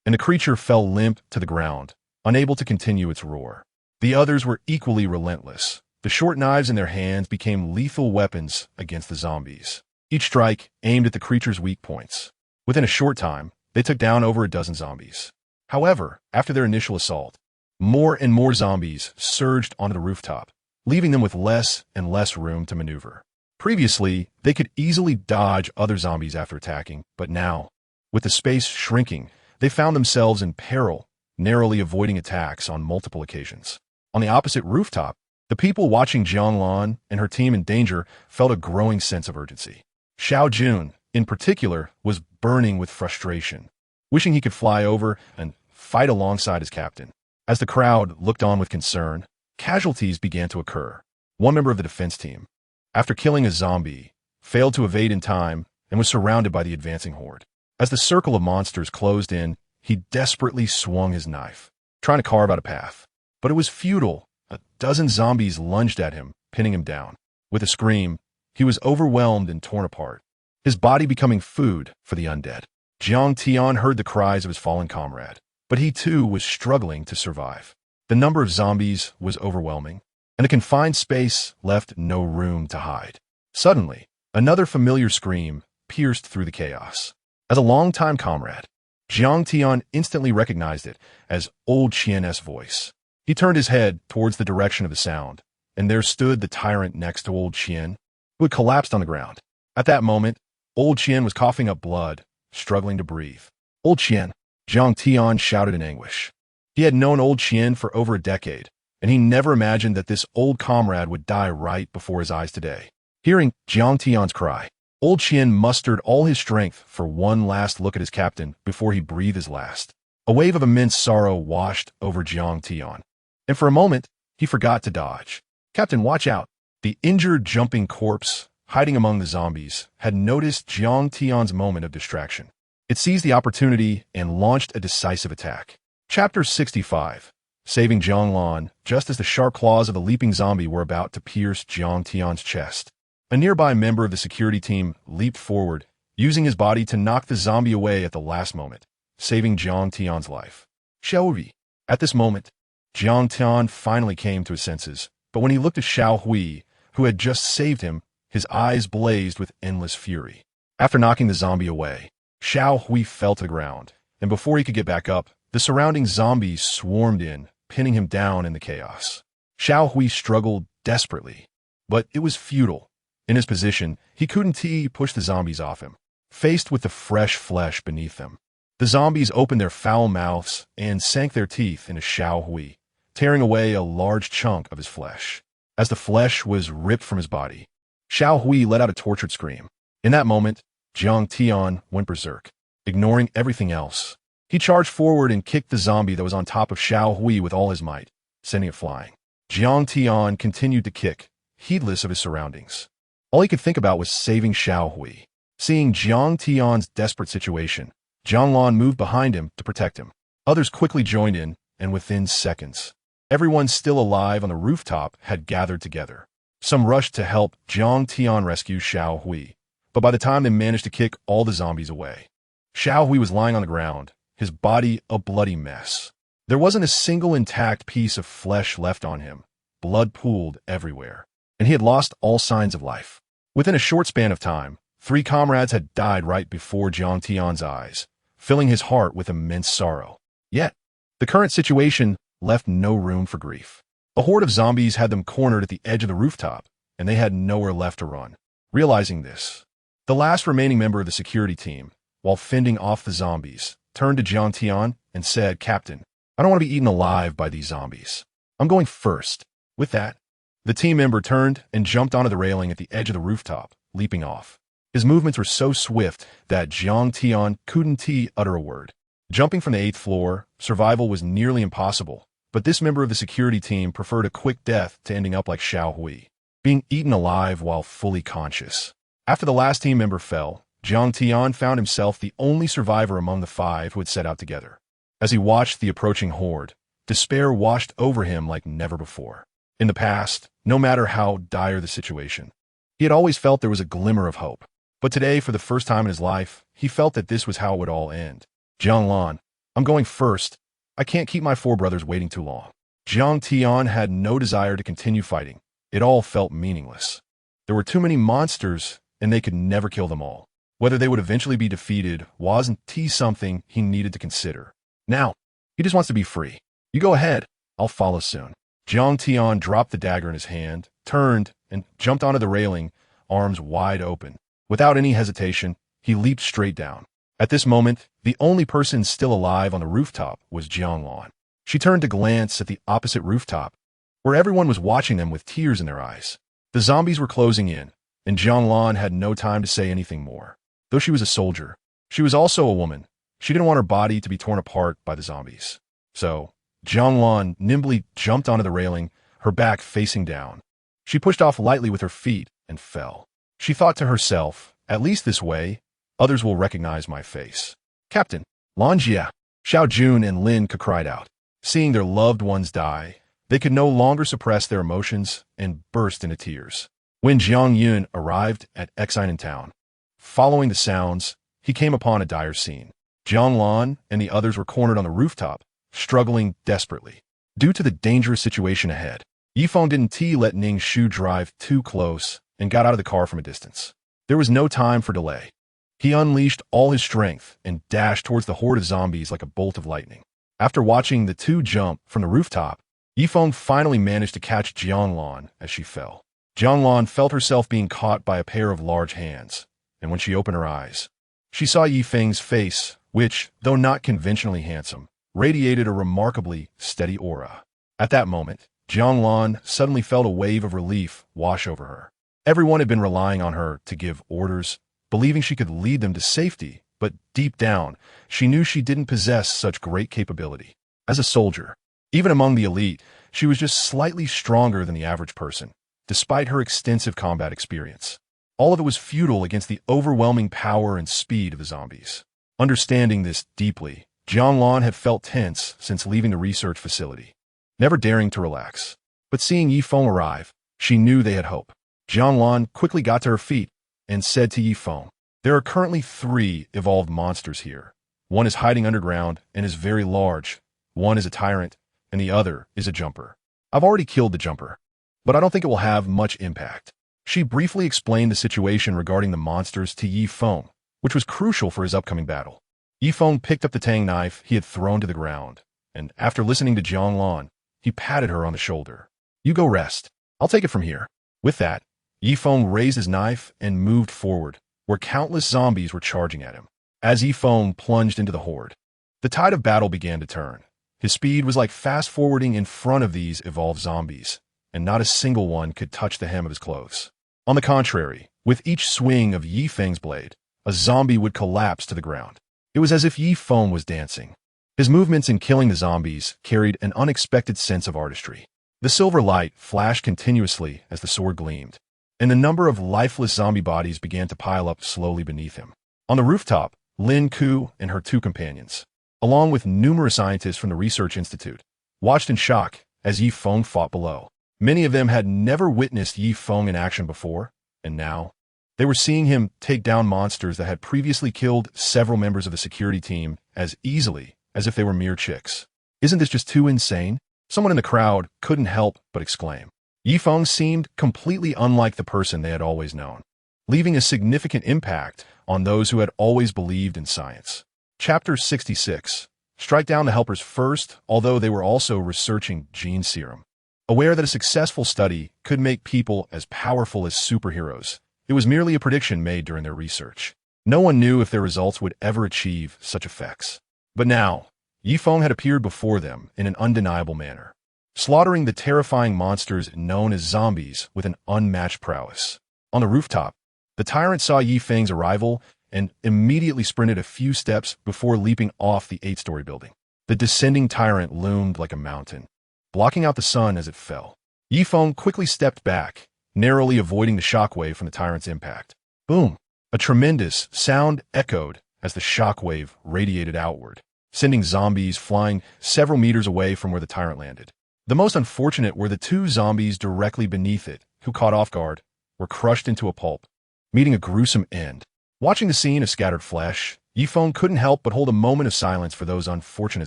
and the creature fell limp to the ground, unable to continue its roar. The others were equally relentless. The short knives in their hands became lethal weapons against the zombies. Each strike aimed at the creature's weak points. Within a short time, they took down over a dozen zombies. However, after their initial assault, more and more zombies surged onto the rooftop, leaving them with less and less room to maneuver. Previously, they could easily dodge other zombies after attacking, but now, with the space shrinking, they found themselves in peril, narrowly avoiding attacks on multiple occasions. On the opposite rooftop, the people watching Jianglan and her team in danger felt a growing sense of urgency. Xiao Jun, in particular, was burning with frustration, wishing he could fly over and fight alongside his captain. As the crowd looked on with concern, casualties began to occur. One member of the defense team, after killing a zombie, failed to evade in time and was surrounded by the advancing horde. As the circle of monsters closed in, he desperately swung his knife, trying to carve out a path. But it was futile. A dozen zombies lunged at him, pinning him down. With a scream, he was overwhelmed and torn apart, his body becoming food for the undead. Jiang Tian heard the cries of his fallen comrade, but he too was struggling to survive. The number of zombies was overwhelming, and the confined space left no room to hide. Suddenly, another familiar scream pierced through the chaos. As a longtime comrade, Jiang Tian instantly recognized it as Old Qian's voice. He turned his head towards the direction of the sound, and there stood the tyrant next to Old Qian, who had collapsed on the ground. At that moment, Old Qian was coughing up blood, struggling to breathe. "Old Qian," Jiang Tian shouted in anguish. He had known Old Qian for over a decade, and he never imagined that this old comrade would die right before his eyes today. Hearing Jiang Tian's cry, Old Qian mustered all his strength for one last look at his captain before he breathed his last. A wave of immense sorrow washed over Jiang Tian, and for a moment, he forgot to dodge. "Captain, watch out!" The injured jumping corpse, hiding among the zombies, had noticed Jiang Tian's moment of distraction. It seized the opportunity and launched a decisive attack. Chapter 65. Saving Jianglan, just as the sharp claws of the leaping zombie were about to pierce Jiang Tian's chest. A nearby member of the security team leaped forward, using his body to knock the zombie away at the last moment, saving Jiang Tian's life. Xiao Hui. At this moment, Jiang Tian finally came to his senses, but when he looked at Xiao Hui, who had just saved him, his eyes blazed with endless fury. After knocking the zombie away, Xiao Hui fell to the ground, and before he could get back up, the surrounding zombies swarmed in, pinning him down in the chaos. Xiao Hui struggled desperately, but it was futile. In his position, he couldn't push the zombies off him, faced with the fresh flesh beneath them. The zombies opened their foul mouths and sank their teeth into Xiao Hui, tearing away a large chunk of his flesh. as the flesh was ripped from his body. Xiao Hui let out a tortured scream. In that moment, Jiang Tian went berserk, ignoring everything else. He charged forward and kicked the zombie that was on top of Xiao Hui with all his might, sending it flying. Jiang Tian continued to kick, heedless of his surroundings. All he could think about was saving Xiao Hui. Seeing Jiang Tian's desperate situation, Jiang Lan moved behind him to protect him. Others quickly joined in, and within seconds, everyone still alive on the rooftop had gathered together. Some rushed to help Jiang Tian rescue Xiao Hui, but by the time they managed to kick all the zombies away, Xiao Hui was lying on the ground, his body a bloody mess. There wasn't a single intact piece of flesh left on him. Blood pooled everywhere, and he had lost all signs of life. Within a short span of time, 3 comrades had died right before Jiang Tian's eyes, filling his heart with immense sorrow. Yet, the current situation left no room for grief. A horde of zombies had them cornered at the edge of the rooftop, and they had nowhere left to run. Realizing this, the last remaining member of the security team, while fending off the zombies, turned to Jiang Tian and said, "Captain, I don't want to be eaten alive by these zombies. I'm going first." With that, the team member turned and jumped onto the railing at the edge of the rooftop, leaping off. His movements were so swift that Jiang Tian couldn't utter a word. Jumping from the 8th floor, survival was nearly impossible, but this member of the security team preferred a quick death to ending up like Xiao Hui, being eaten alive while fully conscious. After the last team member fell, Jiang Tian found himself the only survivor among the 5 who had set out together. As he watched the approaching horde, despair washed over him like never before. In the past, no matter how dire the situation, he had always felt there was a glimmer of hope. But today, for the first time in his life, he felt that this was how it would all end. "Jiang Lan, I'm going first. I can't keep my 4 brothers waiting too long." Jiang Tian had no desire to continue fighting. It all felt meaningless. There were too many monsters, and they could never kill them all. Whether they would eventually be defeated wasn't something he needed to consider. Now, he just wants to be free. "You go ahead. I'll follow soon." Jiang Tian dropped the dagger in his hand, turned, and jumped onto the railing, arms wide open. Without any hesitation, he leaped straight down. At this moment, the only person still alive on the rooftop was Jiang Lan. She turned to glance at the opposite rooftop, where everyone was watching them with tears in their eyes. The zombies were closing in, and Jiang Lan had no time to say anything more. Though she was a soldier, she was also a woman. She didn't want her body to be torn apart by the zombies. So, Jiang Lan nimbly jumped onto the railing, her back facing down. She pushed off lightly with her feet and fell. She thought to herself, "At least this way, others will recognize my face." "Captain, Lan Jia!" Xiao Jun and Lin cried out. Seeing their loved ones die, they could no longer suppress their emotions and burst into tears. When Jiang Yun arrived at Xinan town, following the sounds, he came upon a dire scene. Jiang Lan and the others were cornered on the rooftop, struggling desperately. Due to the dangerous situation ahead, Yifeng didn't let Ning Shu drive too close and got out of the car from a distance. There was no time for delay. He unleashed all his strength and dashed towards the horde of zombies like a bolt of lightning. After watching the 2 jump from the rooftop, Yifeng finally managed to catch Jiang Lan as she fell. Jiang Lan felt herself being caught by a pair of large hands, and when she opened her eyes, she saw Yifeng's face, which, though not conventionally handsome, radiated a remarkably steady aura. At that moment, Jiang Lan suddenly felt a wave of relief wash over her. Everyone had been relying on her to give orders, believing she could lead them to safety, but deep down, she knew she didn't possess such great capability. As a soldier, even among the elite, she was just slightly stronger than the average person, despite her extensive combat experience. All of it was futile against the overwhelming power and speed of the zombies. Understanding this deeply, Jiang Lan had felt tense since leaving the research facility, never daring to relax. But seeing Yifeng arrive, she knew they had hope. Jiang Lan quickly got to her feet and said to Yifeng, "There are currently 3 evolved monsters here. One is hiding underground and is very large. One is a tyrant, and the other is a jumper. I've already killed the jumper, but I don't think it will have much impact." She briefly explained the situation regarding the monsters to Yifeng, which was crucial for his upcoming battle. Yifeng picked up the tang knife he had thrown to the ground, and after listening to Jiang Lan, he patted her on the shoulder. "You go rest. I'll take it from here." With that, Yifeng raised his knife and moved forward, where countless zombies were charging at him. As Yifeng plunged into the horde, the tide of battle began to turn. His speed was like fast-forwarding in front of these evolved zombies, and not a single one could touch the hem of his clothes. On the contrary, with each swing of Yi Feng's blade, a zombie would collapse to the ground. It was as if Yi Feng was dancing. His movements in killing the zombies carried an unexpected sense of artistry. The silver light flashed continuously as the sword gleamed, and the number of lifeless zombie bodies began to pile up slowly beneath him. On the rooftop, Lin Ku and her two companions, along with numerous scientists from the Research Institute, watched in shock as Yi Feng fought below. Many of them had never witnessed Yi Feng in action before, and now they were seeing him take down monsters that had previously killed several members of the security team as easily as if they were mere chicks. Isn't this just too insane? Someone in the crowd couldn't help but exclaim. Yi Feng seemed completely unlike the person they had always known, leaving a significant impact on those who had always believed in science. Chapter 66. Strike down the helpers first, although they were also researching gene serum. Aware that a successful study could make people as powerful as superheroes, it was merely a prediction made during their research. No one knew if their results would ever achieve such effects. But now, Yi Feng had appeared before them in an undeniable manner, slaughtering the terrifying monsters known as zombies with an unmatched prowess. On the rooftop, the tyrant saw Yi Feng's arrival and immediately sprinted a few steps before leaping off the 8-story building. The descending tyrant loomed like a mountain, blocking out the sun as it fell. Yi Feng quickly stepped back, narrowly avoiding the shockwave from the tyrant's impact. Boom! A tremendous sound echoed as the shockwave radiated outward, sending zombies flying several meters away from where the tyrant landed. The most unfortunate were the two zombies directly beneath it, who, caught off guard, were crushed into a pulp, meeting a gruesome end. Watching the scene of scattered flesh, Yi Feng couldn't help but hold a moment of silence for those unfortunate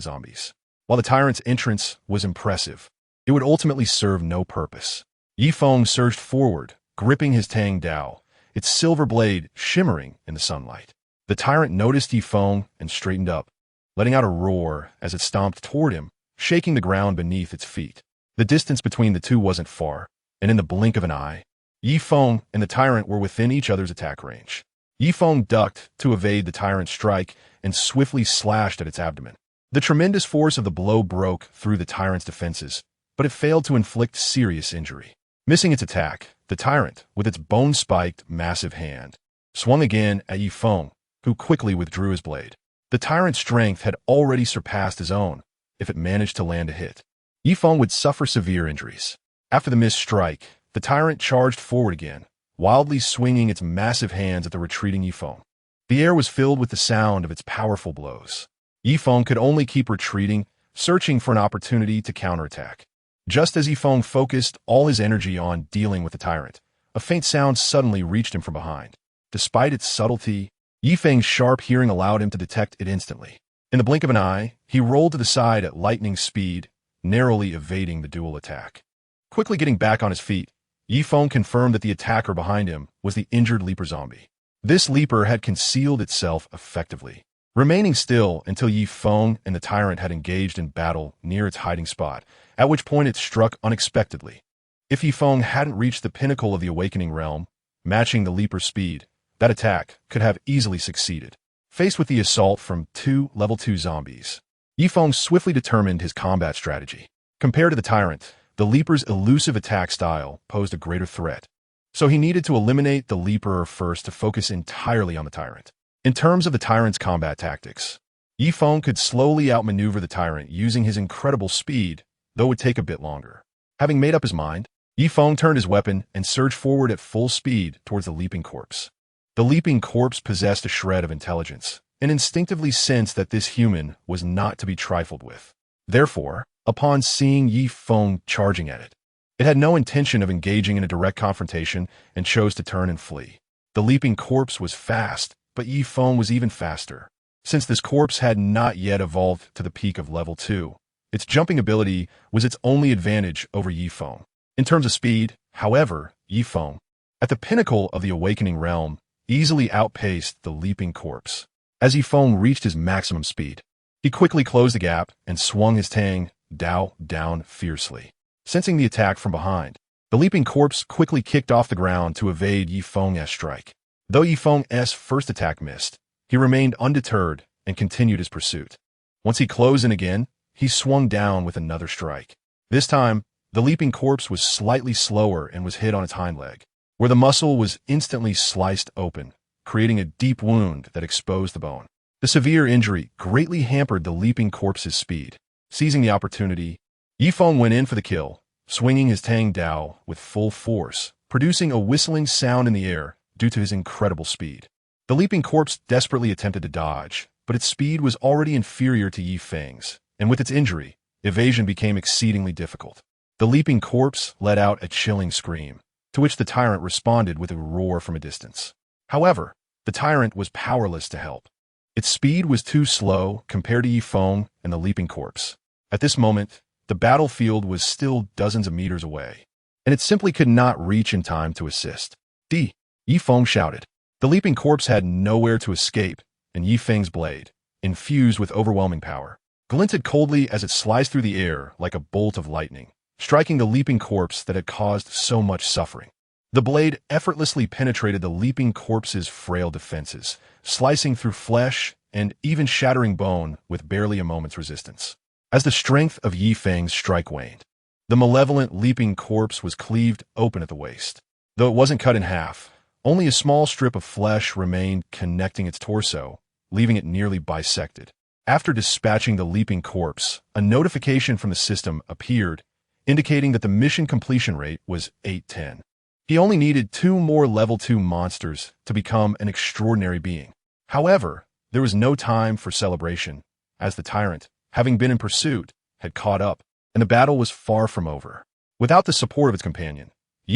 zombies. While the tyrant's entrance was impressive, it would ultimately serve no purpose. Yi Feng surged forward, gripping his Tang Dao, its silver blade shimmering in the sunlight. The tyrant noticed Yi Feng and straightened up, letting out a roar as it stomped toward him, shaking the ground beneath its feet. The distance between the two wasn't far, and in the blink of an eye, Yi Feng and the tyrant were within each other's attack range. Yi Feng ducked to evade the tyrant's strike and swiftly slashed at its abdomen. The tremendous force of the blow broke through the tyrant's defenses, but it failed to inflict serious injury. Missing its attack, the tyrant, with its bone-spiked, massive hand, swung again at Yi Feng, who quickly withdrew his blade. The tyrant's strength had already surpassed his own if it managed to land a hit. Yi Feng would suffer severe injuries. After the missed strike, the tyrant charged forward again, wildly swinging its massive hands at the retreating Yi Feng. The air was filled with the sound of its powerful blows. Yi Feng could only keep retreating, searching for an opportunity to counterattack. Just as Yi Feng focused all his energy on dealing with the tyrant, a faint sound suddenly reached him from behind. Despite its subtlety, Yi Feng's sharp hearing allowed him to detect it instantly. In the blink of an eye, he rolled to the side at lightning speed, narrowly evading the dual attack. Quickly getting back on his feet, Yi Feng confirmed that the attacker behind him was the injured leaper zombie. This leaper had concealed itself effectively, remaining still until Yi Feng and the tyrant had engaged in battle near its hiding spot, at which point it struck unexpectedly. If Yi Feng hadn't reached the pinnacle of the awakening realm, matching the leaper's speed, that attack could have easily succeeded. Faced with the assault from two level 2 zombies, Yi Feng swiftly determined his combat strategy. Compared to the tyrant, the leaper's elusive attack style posed a greater threat, so he needed to eliminate the leaper first to focus entirely on the tyrant. In terms of the tyrant's combat tactics, Yi Feng could slowly outmaneuver the tyrant using his incredible speed, though it would take a bit longer. Having made up his mind, Yi Feng turned his weapon and surged forward at full speed towards the leaping corpse. The leaping corpse possessed a shred of intelligence, and instinctively sensed that this human was not to be trifled with. Therefore, upon seeing Yi Feng charging at it, it had no intention of engaging in a direct confrontation and chose to turn and flee. The leaping corpse was fast, but Yi Feng was even faster. Since this corpse had not yet evolved to the peak of level 2, its jumping ability was its only advantage over Yi Feng. In terms of speed, however, Yi Feng, at the pinnacle of the awakening realm, easily outpaced the leaping corpse. As Yi Feng reached his maximum speed, he quickly closed the gap and swung his Tang Dao down fiercely. Sensing the attack from behind, the leaping corpse quickly kicked off the ground to evade Yi Feng's strike. Though Yi Feng's first attack missed, he remained undeterred and continued his pursuit. Once he closed in again, he swung down with another strike. This time, The leaping corpse was slightly slower and was hit on its hind leg, where the muscle was instantly sliced open, creating a deep wound that exposed the bone. The severe injury greatly hampered the leaping corpse's speed. Seizing the opportunity, Feng went in for the kill, swinging his Tang Dao with full force, producing a whistling sound in the air due to his incredible speed. The leaping corpse desperately attempted to dodge, but its speed was already inferior to Feng's, and with its injury, evasion became exceedingly difficult. The leaping corpse let out a chilling scream, to which the tyrant responded with a roar from a distance. However, the tyrant was powerless to help. Its speed was too slow compared to Feng and the leaping corpse. At this moment, the battlefield was still dozens of meters away, and it simply could not reach in time to assist. Feng shouted. The leaping corpse had nowhere to escape, and Feng's blade, infused with overwhelming power, glinted coldly as it sliced through the air like a bolt of lightning, striking the leaping corpse that had caused so much suffering. The blade effortlessly penetrated the leaping corpse's frail defenses, slicing through flesh and even shattering bone with barely a moment's resistance. As the strength of Feng's strike waned, the malevolent leaping corpse was cleaved open at the waist. Though it wasn't cut in half, only a small strip of flesh remained connecting its torso, leaving it nearly bisected. After dispatching the leaping corpse, a notification from the system appeared, indicating that the mission completion rate was 810. He only needed 2 more level 2 monsters to become an extraordinary being. However, there was no time for celebration, as the tyrant, having been in pursuit, had caught up, and the battle was far from over. Without the support of its companion,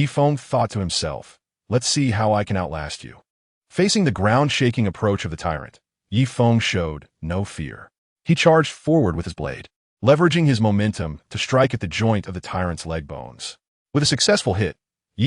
Feng thought to himself, "Let's see how I can outlast you." Facing the ground-shaking approach of the tyrant, Feng showed no fear. He charged forward with his blade, leveraging his momentum to strike at the joint of the tyrant's leg bones. With a successful hit,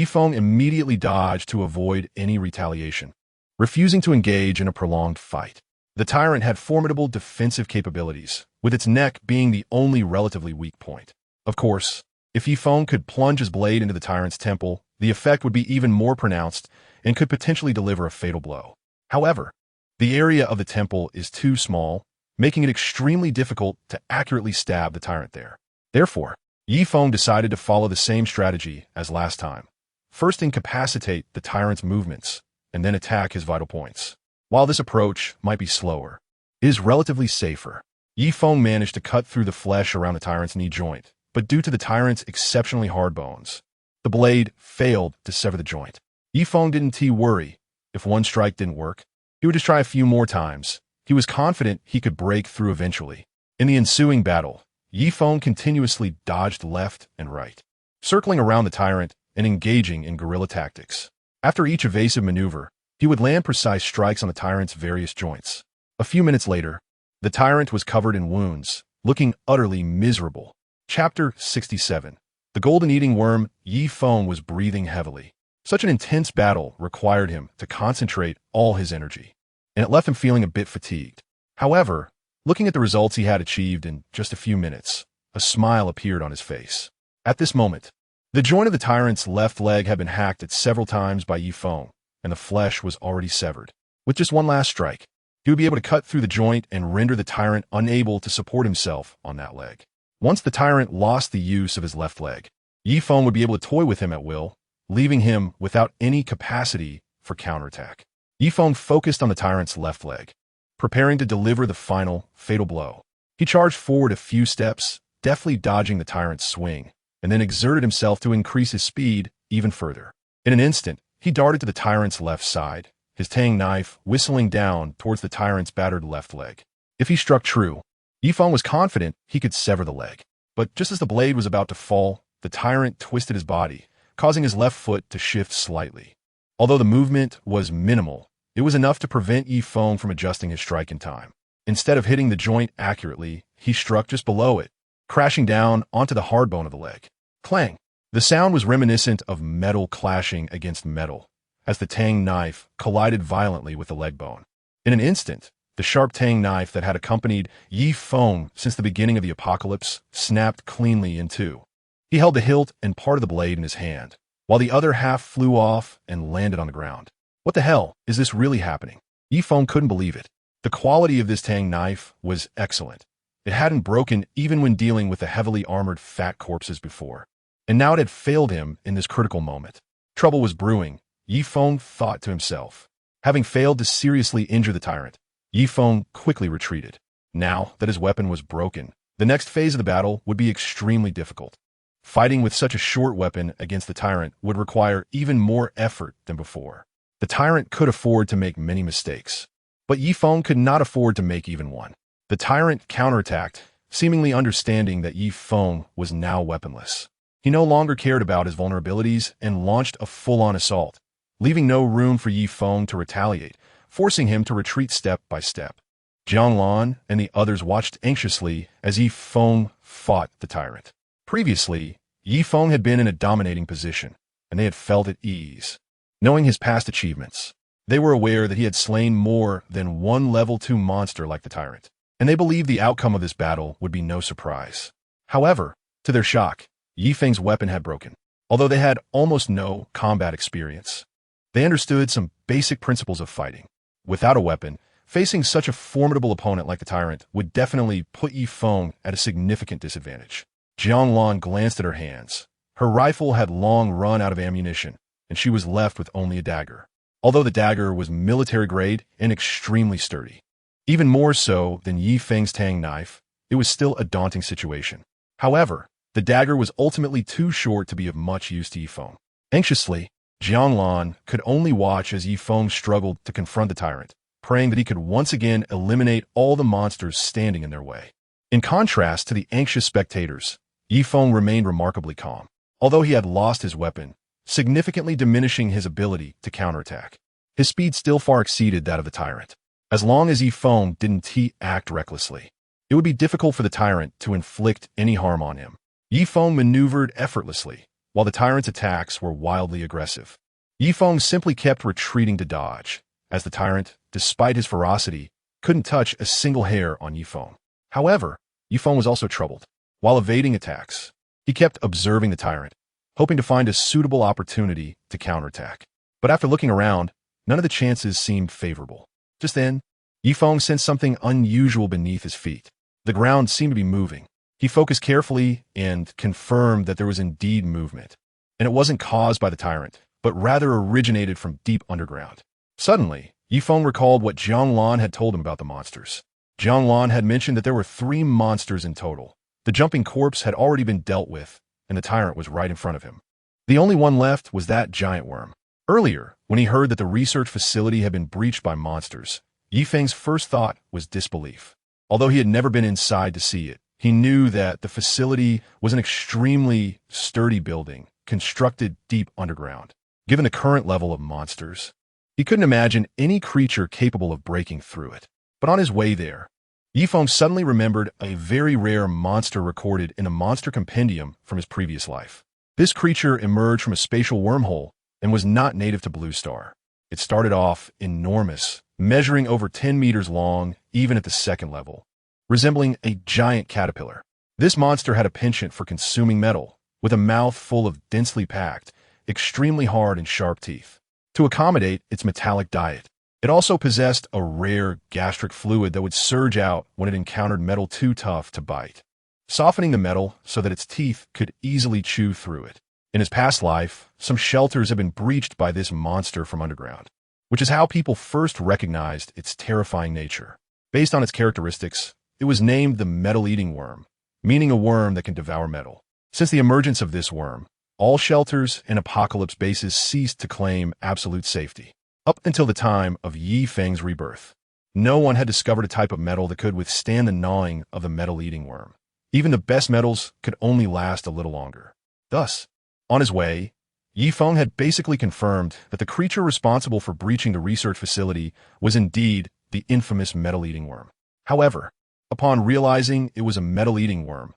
Feng immediately dodged to avoid any retaliation, refusing to engage in a prolonged fight. The tyrant had formidable defensive capabilities, with its neck being the only relatively weak point. Of course, if Feng could plunge his blade into the tyrant's temple, the effect would be even more pronounced and could potentially deliver a fatal blow. However, the area of the temple is too small, making it extremely difficult to accurately stab the tyrant there. Therefore, Feng decided to follow the same strategy as last time. First incapacitate the tyrant's movements, and then attack his vital points. While this approach might be slower, it is relatively safer. Feng managed to cut through the flesh around the tyrant's knee joint, but due to the tyrant's exceptionally hard bones, the blade failed to sever the joint. Feng didn't worry. If one strike didn't work, he would just try a few more times. He was confident he could break through eventually. In the ensuing battle, Feng continuously dodged left and right, circling around the tyrant and engaging in guerrilla tactics. After each evasive maneuver, he would land precise strikes on the tyrant's various joints. A few minutes later, the tyrant was covered in wounds, looking utterly miserable. Chapter 67. The Golden Eating Worm. Feng was breathing heavily. Such an intense battle required him to concentrate all his energy, and it left him feeling a bit fatigued. However, looking at the results he had achieved in just a few minutes, a smile appeared on his face. At this moment, the joint of the tyrant's left leg had been hacked at several times by Feng, and the flesh was already severed. With just one last strike, he would be able to cut through the joint and render the tyrant unable to support himself on that leg. Once the tyrant lost the use of his left leg, Feng would be able to toy with him at will, leaving him without any capacity for counterattack. Feng focused on the tyrant's left leg, preparing to deliver the final, fatal blow. He charged forward a few steps, deftly dodging the tyrant's swing, and then exerted himself to increase his speed even further. In an instant, he darted to the tyrant's left side, his Tang knife whistling down towards the tyrant's battered left leg. If he struck true, Feng was confident he could sever the leg. But just as the blade was about to fall, the tyrant twisted his body, causing his left foot to shift slightly. Although the movement was minimal, it was enough to prevent Feng from adjusting his strike in time. Instead of hitting the joint accurately, he struck just below it, crashing down onto the hard bone of the leg. Clang! The sound was reminiscent of metal clashing against metal, as the Tang knife collided violently with the leg bone. In an instant, the sharp Tang knife that had accompanied Feng since the beginning of the apocalypse snapped cleanly in two. He held the hilt and part of the blade in his hand, while the other half flew off and landed on the ground. What the hell is this really happening? Feng couldn't believe it. The quality of this Tang knife was excellent. It hadn't broken even when dealing with the heavily armored fat corpses before. and now it had failed him in this critical moment. Trouble was brewing, Feng thought to himself. Having failed to seriously injure the tyrant, Feng quickly retreated. Now that his weapon was broken, the next phase of the battle would be extremely difficult. Fighting with such a short weapon against the tyrant would require even more effort than before. The tyrant could afford to make many mistakes, but Feng could not afford to make even one. The tyrant counterattacked, seemingly understanding that Feng was now weaponless. He no longer cared about his vulnerabilities and launched a full-on assault, leaving no room for Feng to retaliate, forcing him to retreat step by step. Jianglan and the others watched anxiously as Feng fought the tyrant. Previously, Feng had been in a dominating position, and they had felt at ease. Knowing his past achievements, they were aware that he had slain more than one level 2 monster like the tyrant, and they believed the outcome of this battle would be no surprise. However, to their shock, Feng's weapon had broken. Although they had almost no combat experience, they understood some basic principles of fighting. Without a weapon, facing such a formidable opponent like the tyrant would definitely put Feng at a significant disadvantage. Jianglan glanced at her hands. Her rifle had long run out of ammunition, and she was left with only a dagger. Although the dagger was military grade and extremely sturdy. Even more so than Feng's Tang knife, it was still a daunting situation. However, the dagger was ultimately too short to be of much use to Feng. Anxiously, Jianglan could only watch as Feng struggled to confront the tyrant, praying that he could once again eliminate all the monsters standing in their way. In contrast to the anxious spectators, Feng remained remarkably calm, although he had lost his weapon, significantly diminishing his ability to counterattack. His speed still far exceeded that of the tyrant. As long as Feng didn't act recklessly, it would be difficult for the tyrant to inflict any harm on him. Feng maneuvered effortlessly, while the tyrant's attacks were wildly aggressive. Feng simply kept retreating to dodge, as the tyrant, despite his ferocity, couldn't touch a single hair on Feng. However, Feng was also troubled. While evading attacks, he kept observing the tyrant, hoping to find a suitable opportunity to counterattack. But after looking around, none of the chances seemed favorable. Just then, Feng sensed something unusual beneath his feet. The ground seemed to be moving. He focused carefully and confirmed that there was indeed movement. And it wasn't caused by the tyrant, but rather originated from deep underground. Suddenly, Feng recalled what Jianglan had told him about the monsters. Jianglan had mentioned that there were 3 monsters in total. The jumping corpse had already been dealt with, and the tyrant was right in front of him. The only one left was that giant worm. Earlier, when he heard that the research facility had been breached by monsters, Feng's first thought was disbelief. Although he had never been inside to see it, he knew that the facility was an extremely sturdy building, constructed deep underground. Given the current level of monsters, he couldn't imagine any creature capable of breaking through it. But on his way there, Feng suddenly remembered a very rare monster recorded in a monster compendium from his previous life. This creature emerged from a spatial wormhole and was not native to Blue Star. It started off enormous, measuring over 10 meters long, even at the second level, resembling a giant caterpillar. This monster had a penchant for consuming metal, with a mouth full of densely packed, extremely hard and sharp teeth, to accommodate its metallic diet. It also possessed a rare gastric fluid that would surge out when it encountered metal too tough to bite, softening the metal so that its teeth could easily chew through it. In his past life, some shelters had been breached by this monster from underground, which is how people first recognized its terrifying nature. Based on its characteristics, it was named the metal-eating worm, meaning a worm that can devour metal. Since the emergence of this worm, all shelters and apocalypse bases ceased to claim absolute safety. Up until the time of Feng's rebirth, no one had discovered a type of metal that could withstand the gnawing of the metal-eating worm. Even the best metals could only last a little longer. Thus, on his way, Feng had basically confirmed that the creature responsible for breaching the research facility was indeed the infamous metal-eating worm. However, upon realizing it was a metal-eating worm,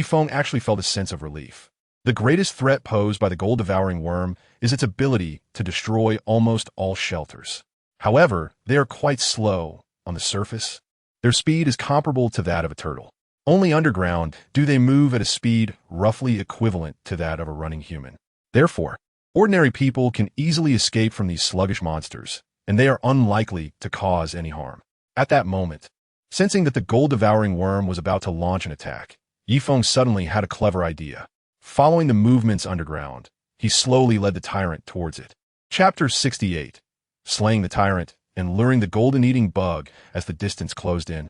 Feng actually felt a sense of relief. The greatest threat posed by the gold-devouring worm is its ability to destroy almost all shelters. However, they are quite slow on the surface. Their speed is comparable to that of a turtle. Only underground do they move at a speed roughly equivalent to that of a running human. Therefore, ordinary people can easily escape from these sluggish monsters, and they are unlikely to cause any harm. At that moment, sensing that the gold-devouring worm was about to launch an attack, Feng suddenly had a clever idea. Following the movements underground, he slowly led the tyrant towards it. Chapter 68. Slaying the tyrant and luring the golden-eating bug as the distance closed in.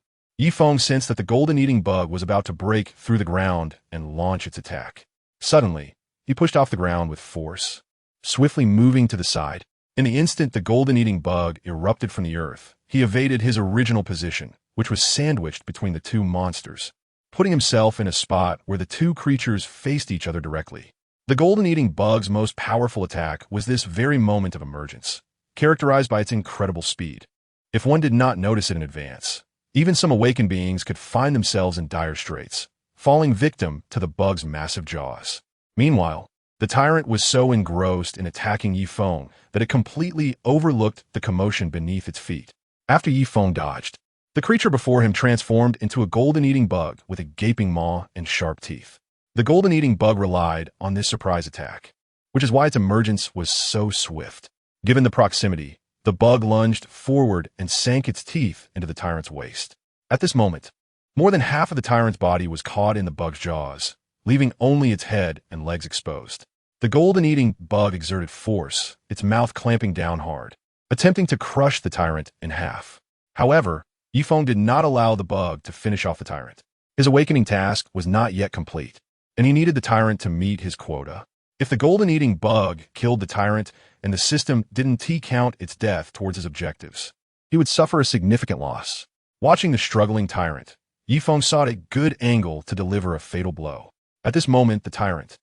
Feng sensed that the golden-eating bug was about to break through the ground and launch its attack. Suddenly, he pushed off the ground with force, swiftly moving to the side. In the instant the golden-eating bug erupted from the earth, he evaded his original position, which was sandwiched between the two monsters, putting himself in a spot where the two creatures faced each other directly. The golden-eating bug's most powerful attack was this very moment of emergence, characterized by its incredible speed. If one did not notice it in advance, even some awakened beings could find themselves in dire straits, falling victim to the bug's massive jaws. Meanwhile, the tyrant was so engrossed in attacking Feng that it completely overlooked the commotion beneath its feet. After Feng dodged, the creature before him transformed into a golden-eating bug with a gaping maw and sharp teeth. The golden-eating bug relied on this surprise attack, which is why its emergence was so swift. Given the proximity, the bug lunged forward and sank its teeth into the tyrant's waist. At this moment, more than half of the tyrant's body was caught in the bug's jaws, leaving only its head and legs exposed. The golden-eating bug exerted force, its mouth clamping down hard, attempting to crush the tyrant in half. However, Feng did not allow the bug to finish off the tyrant. His awakening task was not yet complete, and he needed the tyrant to meet his quota. If the golden-eating bug killed the tyrant and the system didn't T-count its death towards his objectives, he would suffer a significant loss. Watching the struggling tyrant, Feng sought a good angle to deliver a fatal blow. At this moment, the tyrant,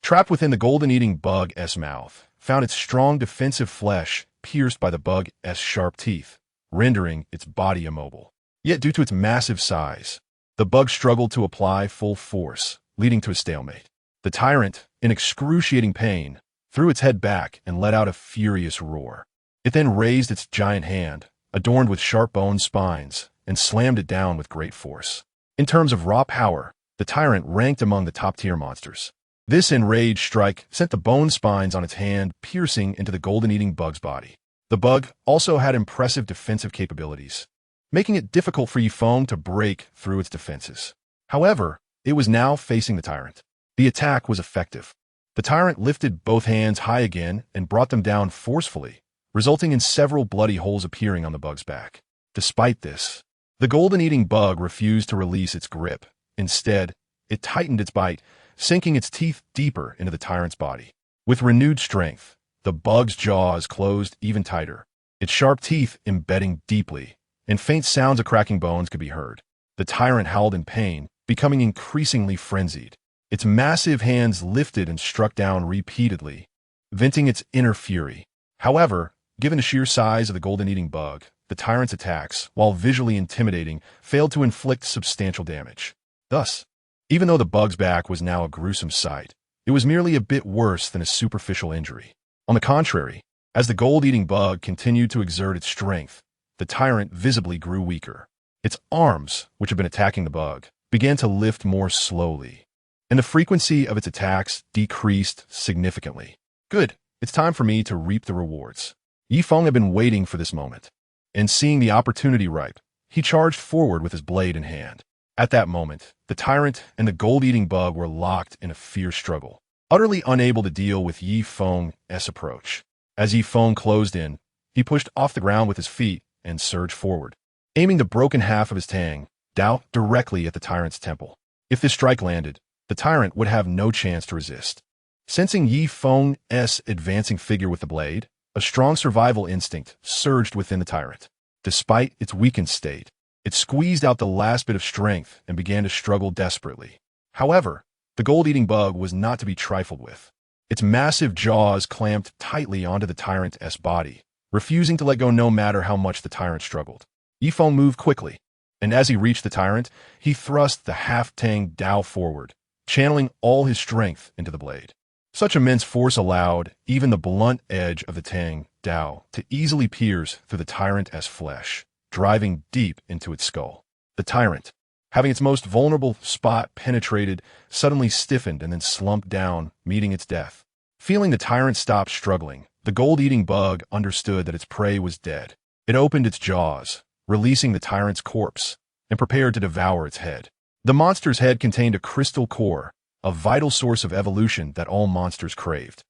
trapped within the golden-eating bug's mouth, found its strong defensive flesh pierced by the bug's sharp teeth, rendering its body immobile. Yet due to its massive size, the bug struggled to apply full force, leading to a stalemate. The tyrant, in excruciating pain, threw its head back and let out a furious roar. It then raised its giant hand, adorned with sharp bone spines, and slammed it down with great force. In terms of raw power, the tyrant ranked among the top-tier monsters. This enraged strike sent the bone spines on its hand piercing into the golden-eating bug's body. The bug also had impressive defensive capabilities, making it difficult for Feng to break through its defenses. However, it was now facing the tyrant. The attack was effective. The tyrant lifted both hands high again and brought them down forcefully, resulting in several bloody holes appearing on the bug's back. Despite this, the golden-eating bug refused to release its grip. Instead, it tightened its bite, sinking its teeth deeper into the tyrant's body. With renewed strength, the bug's jaws closed even tighter, its sharp teeth embedding deeply, and faint sounds of cracking bones could be heard. The tyrant howled in pain, becoming increasingly frenzied. Its massive hands lifted and struck down repeatedly, venting its inner fury. However, given the sheer size of the golden-eating bug, the tyrant's attacks, while visually intimidating, failed to inflict substantial damage. Thus, even though the bug's back was now a gruesome sight, it was merely a bit worse than a superficial injury. On the contrary, as the gold-eating bug continued to exert its strength, the tyrant visibly grew weaker. Its arms, which had been attacking the bug, began to lift more slowly, and the frequency of its attacks decreased significantly. Good, it's time for me to reap the rewards. Feng had been waiting for this moment, and seeing the opportunity ripe, he charged forward with his blade in hand. At that moment, the tyrant and the gold-eating bug were locked in a fierce struggle, utterly unable to deal with Feng's approach. As Feng closed in, he pushed off the ground with his feet and surged forward, aiming the broken half of his tang, Dao, directly at the tyrant's temple. If this strike landed, the tyrant would have no chance to resist. Sensing Feng's advancing figure with the blade, a strong survival instinct surged within the tyrant. Despite its weakened state, it squeezed out the last bit of strength and began to struggle desperately. However, the gold-eating bug was not to be trifled with. Its massive jaws clamped tightly onto the tyrant's body, refusing to let go no matter how much the tyrant struggled. Feng moved quickly, and as he reached the tyrant, he thrust the half-tang Dao forward, channeling all his strength into the blade. Such immense force allowed even the blunt edge of the tang Dao to easily pierce through the tyrant's flesh, driving deep into its skull. The tyrant, having its most vulnerable spot penetrated, suddenly stiffened and then slumped down, meeting its death. Feeling the tyrant stop struggling, the gold-eating bug understood that its prey was dead. It opened its jaws, releasing the tyrant's corpse, and prepared to devour its head. The monster's head contained a crystal core, a vital source of evolution that all monsters craved.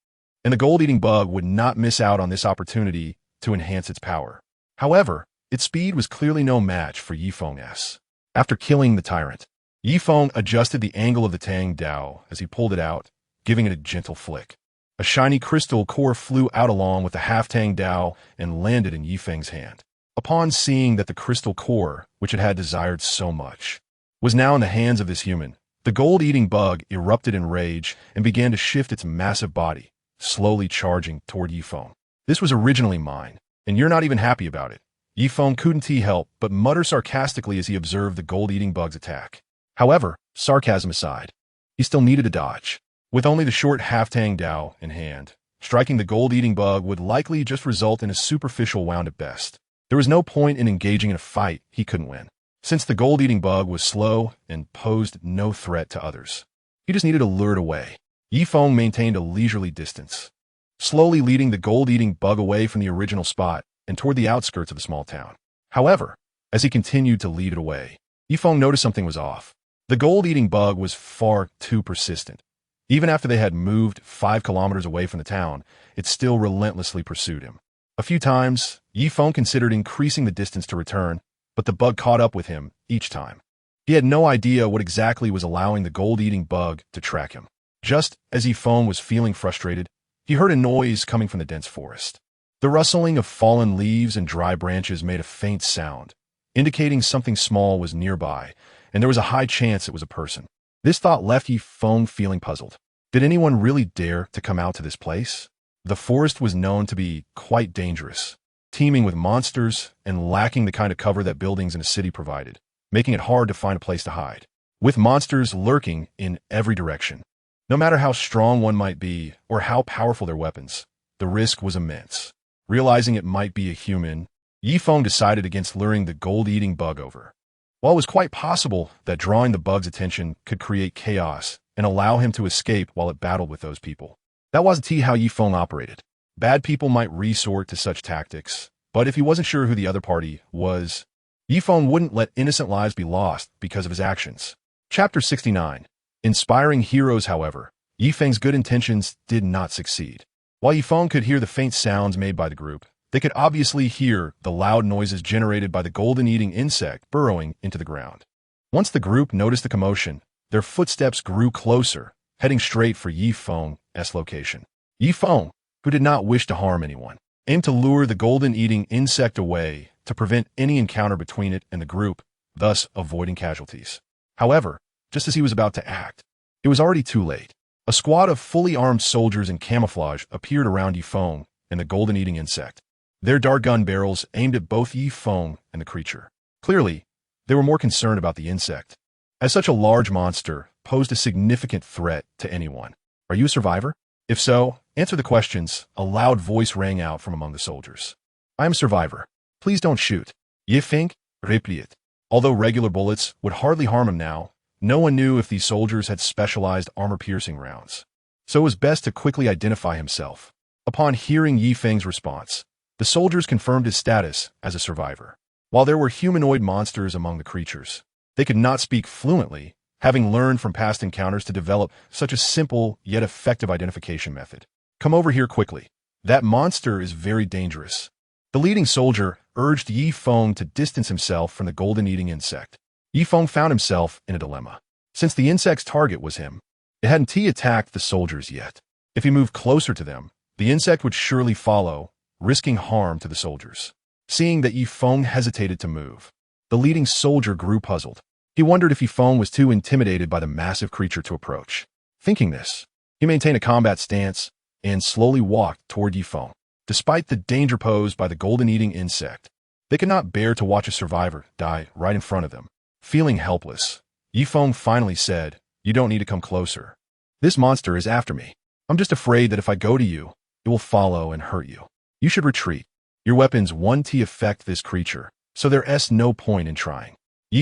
And the gold-eating bug would not miss out on this opportunity to enhance its power. However, its speed was clearly no match for Yifeng's. After killing the tyrant, Yifeng adjusted the angle of the Tang Dao as he pulled it out, giving it a gentle flick. A shiny crystal core flew out along with the half-Tang Dao and landed in Yifeng's hand. Upon seeing that the crystal core, which it had desired so much, was now in the hands of this human, the gold-eating bug erupted in rage and began to shift its massive body, slowly charging toward Yifeng. This was originally mine, and you're not even happy about it. Yifeng couldn't help but mutter sarcastically as he observed the gold-eating bug's attack. However, sarcasm aside, he still needed a dodge. With only the short half-Tang Dao in hand, striking the gold-eating bug would likely just result in a superficial wound at best. There was no point in engaging in a fight he couldn't win, since the gold-eating bug was slow and posed no threat to others. He just needed to lure it away. Yifeng maintained a leisurely distance, slowly leading the gold-eating bug away from the original spot and toward the outskirts of the small town. However, as he continued to lead it away, Yifeng noticed something was off. The gold-eating bug was far too persistent. Even after they had moved 5 kilometers away from the town, it still relentlessly pursued him. A few times, Yifeng considered increasing the distance to return, but the bug caught up with him each time. He had no idea what exactly was allowing the gold-eating bug to track him. Just as Yifeng was feeling frustrated, he heard a noise coming from the dense forest. The rustling of fallen leaves and dry branches made a faint sound, indicating something small was nearby, and there was a high chance it was a person. This thought left Yifeng feeling puzzled. Did anyone really dare to come out to this place? The forest was known to be quite dangerous, teeming with monsters and lacking the kind of cover that buildings in a city provided, making it hard to find a place to hide. With monsters lurking in every direction, no matter how strong one might be or how powerful their weapons, the risk was immense. Realizing it might be a human, Yifeng decided against luring the gold-eating bug over. While it was quite possible that drawing the bug's attention could create chaos and allow him to escape while it battled with those people, that wasn't how Yifeng operated. Bad people might resort to such tactics, but if he wasn't sure who the other party was, Yifeng wouldn't let innocent lives be lost because of his actions. Chapter 69. Inspiring heroes, however, Yifeng's good intentions did not succeed. While Yifeng could hear the faint sounds made by the group, they could obviously hear the loud noises generated by the golden-eating insect burrowing into the ground. Once the group noticed the commotion, their footsteps grew closer, heading straight for Yifeng's location. Yifeng, who did not wish to harm anyone, aimed to lure the golden-eating insect away to prevent any encounter between it and the group, thus avoiding casualties. However, just as he was about to act, it was already too late. A squad of fully armed soldiers in camouflage appeared around Yifeng and the golden-eating insect. Their dart gun barrels aimed at both Yifeng and the creature. Clearly, they were more concerned about the insect, as such a large monster posed a significant threat to anyone. Are you a survivor? If so, answer the questions. A loud voice rang out from among the soldiers. I am a survivor. Please don't shoot. Yifeng replied. Although regular bullets would hardly harm him now, no one knew if these soldiers had specialized armor-piercing rounds. So it was best to quickly identify himself. Upon hearing Yifeng's response, the soldiers confirmed his status as a survivor. While there were humanoid monsters among the creatures, they could not speak fluently, having learned from past encounters to develop such a simple yet effective identification method. Come over here quickly. That monster is very dangerous. The leading soldier urged Yifeng to distance himself from the golden-eating insect. Yifeng found himself in a dilemma. Since the insect's target was him, it hadn't attacked the soldiers yet. If he moved closer to them, the insect would surely follow, risking harm to the soldiers. Seeing that Yifeng hesitated to move, the leading soldier grew puzzled. He wondered if Feng was too intimidated by the massive creature to approach. Thinking this, he maintained a combat stance and slowly walked toward Feng. Despite the danger posed by the golden-eating insect, they could not bear to watch a survivor die right in front of them. Feeling helpless, Feng finally said, "You don't need to come closer. This monster is after me. I'm just afraid that if I go to you, it will follow and hurt you. You should retreat. Your weapons won't affect this creature, so there's no point in trying."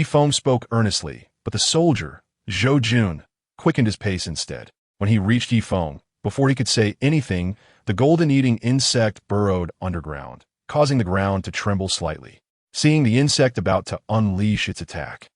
Feng spoke earnestly, but the soldier, Zhou Jun, quickened his pace instead. When he reached Feng, before he could say anything, the golden-eating insect burrowed underground, causing the ground to tremble slightly. Seeing the insect about to unleash its attack,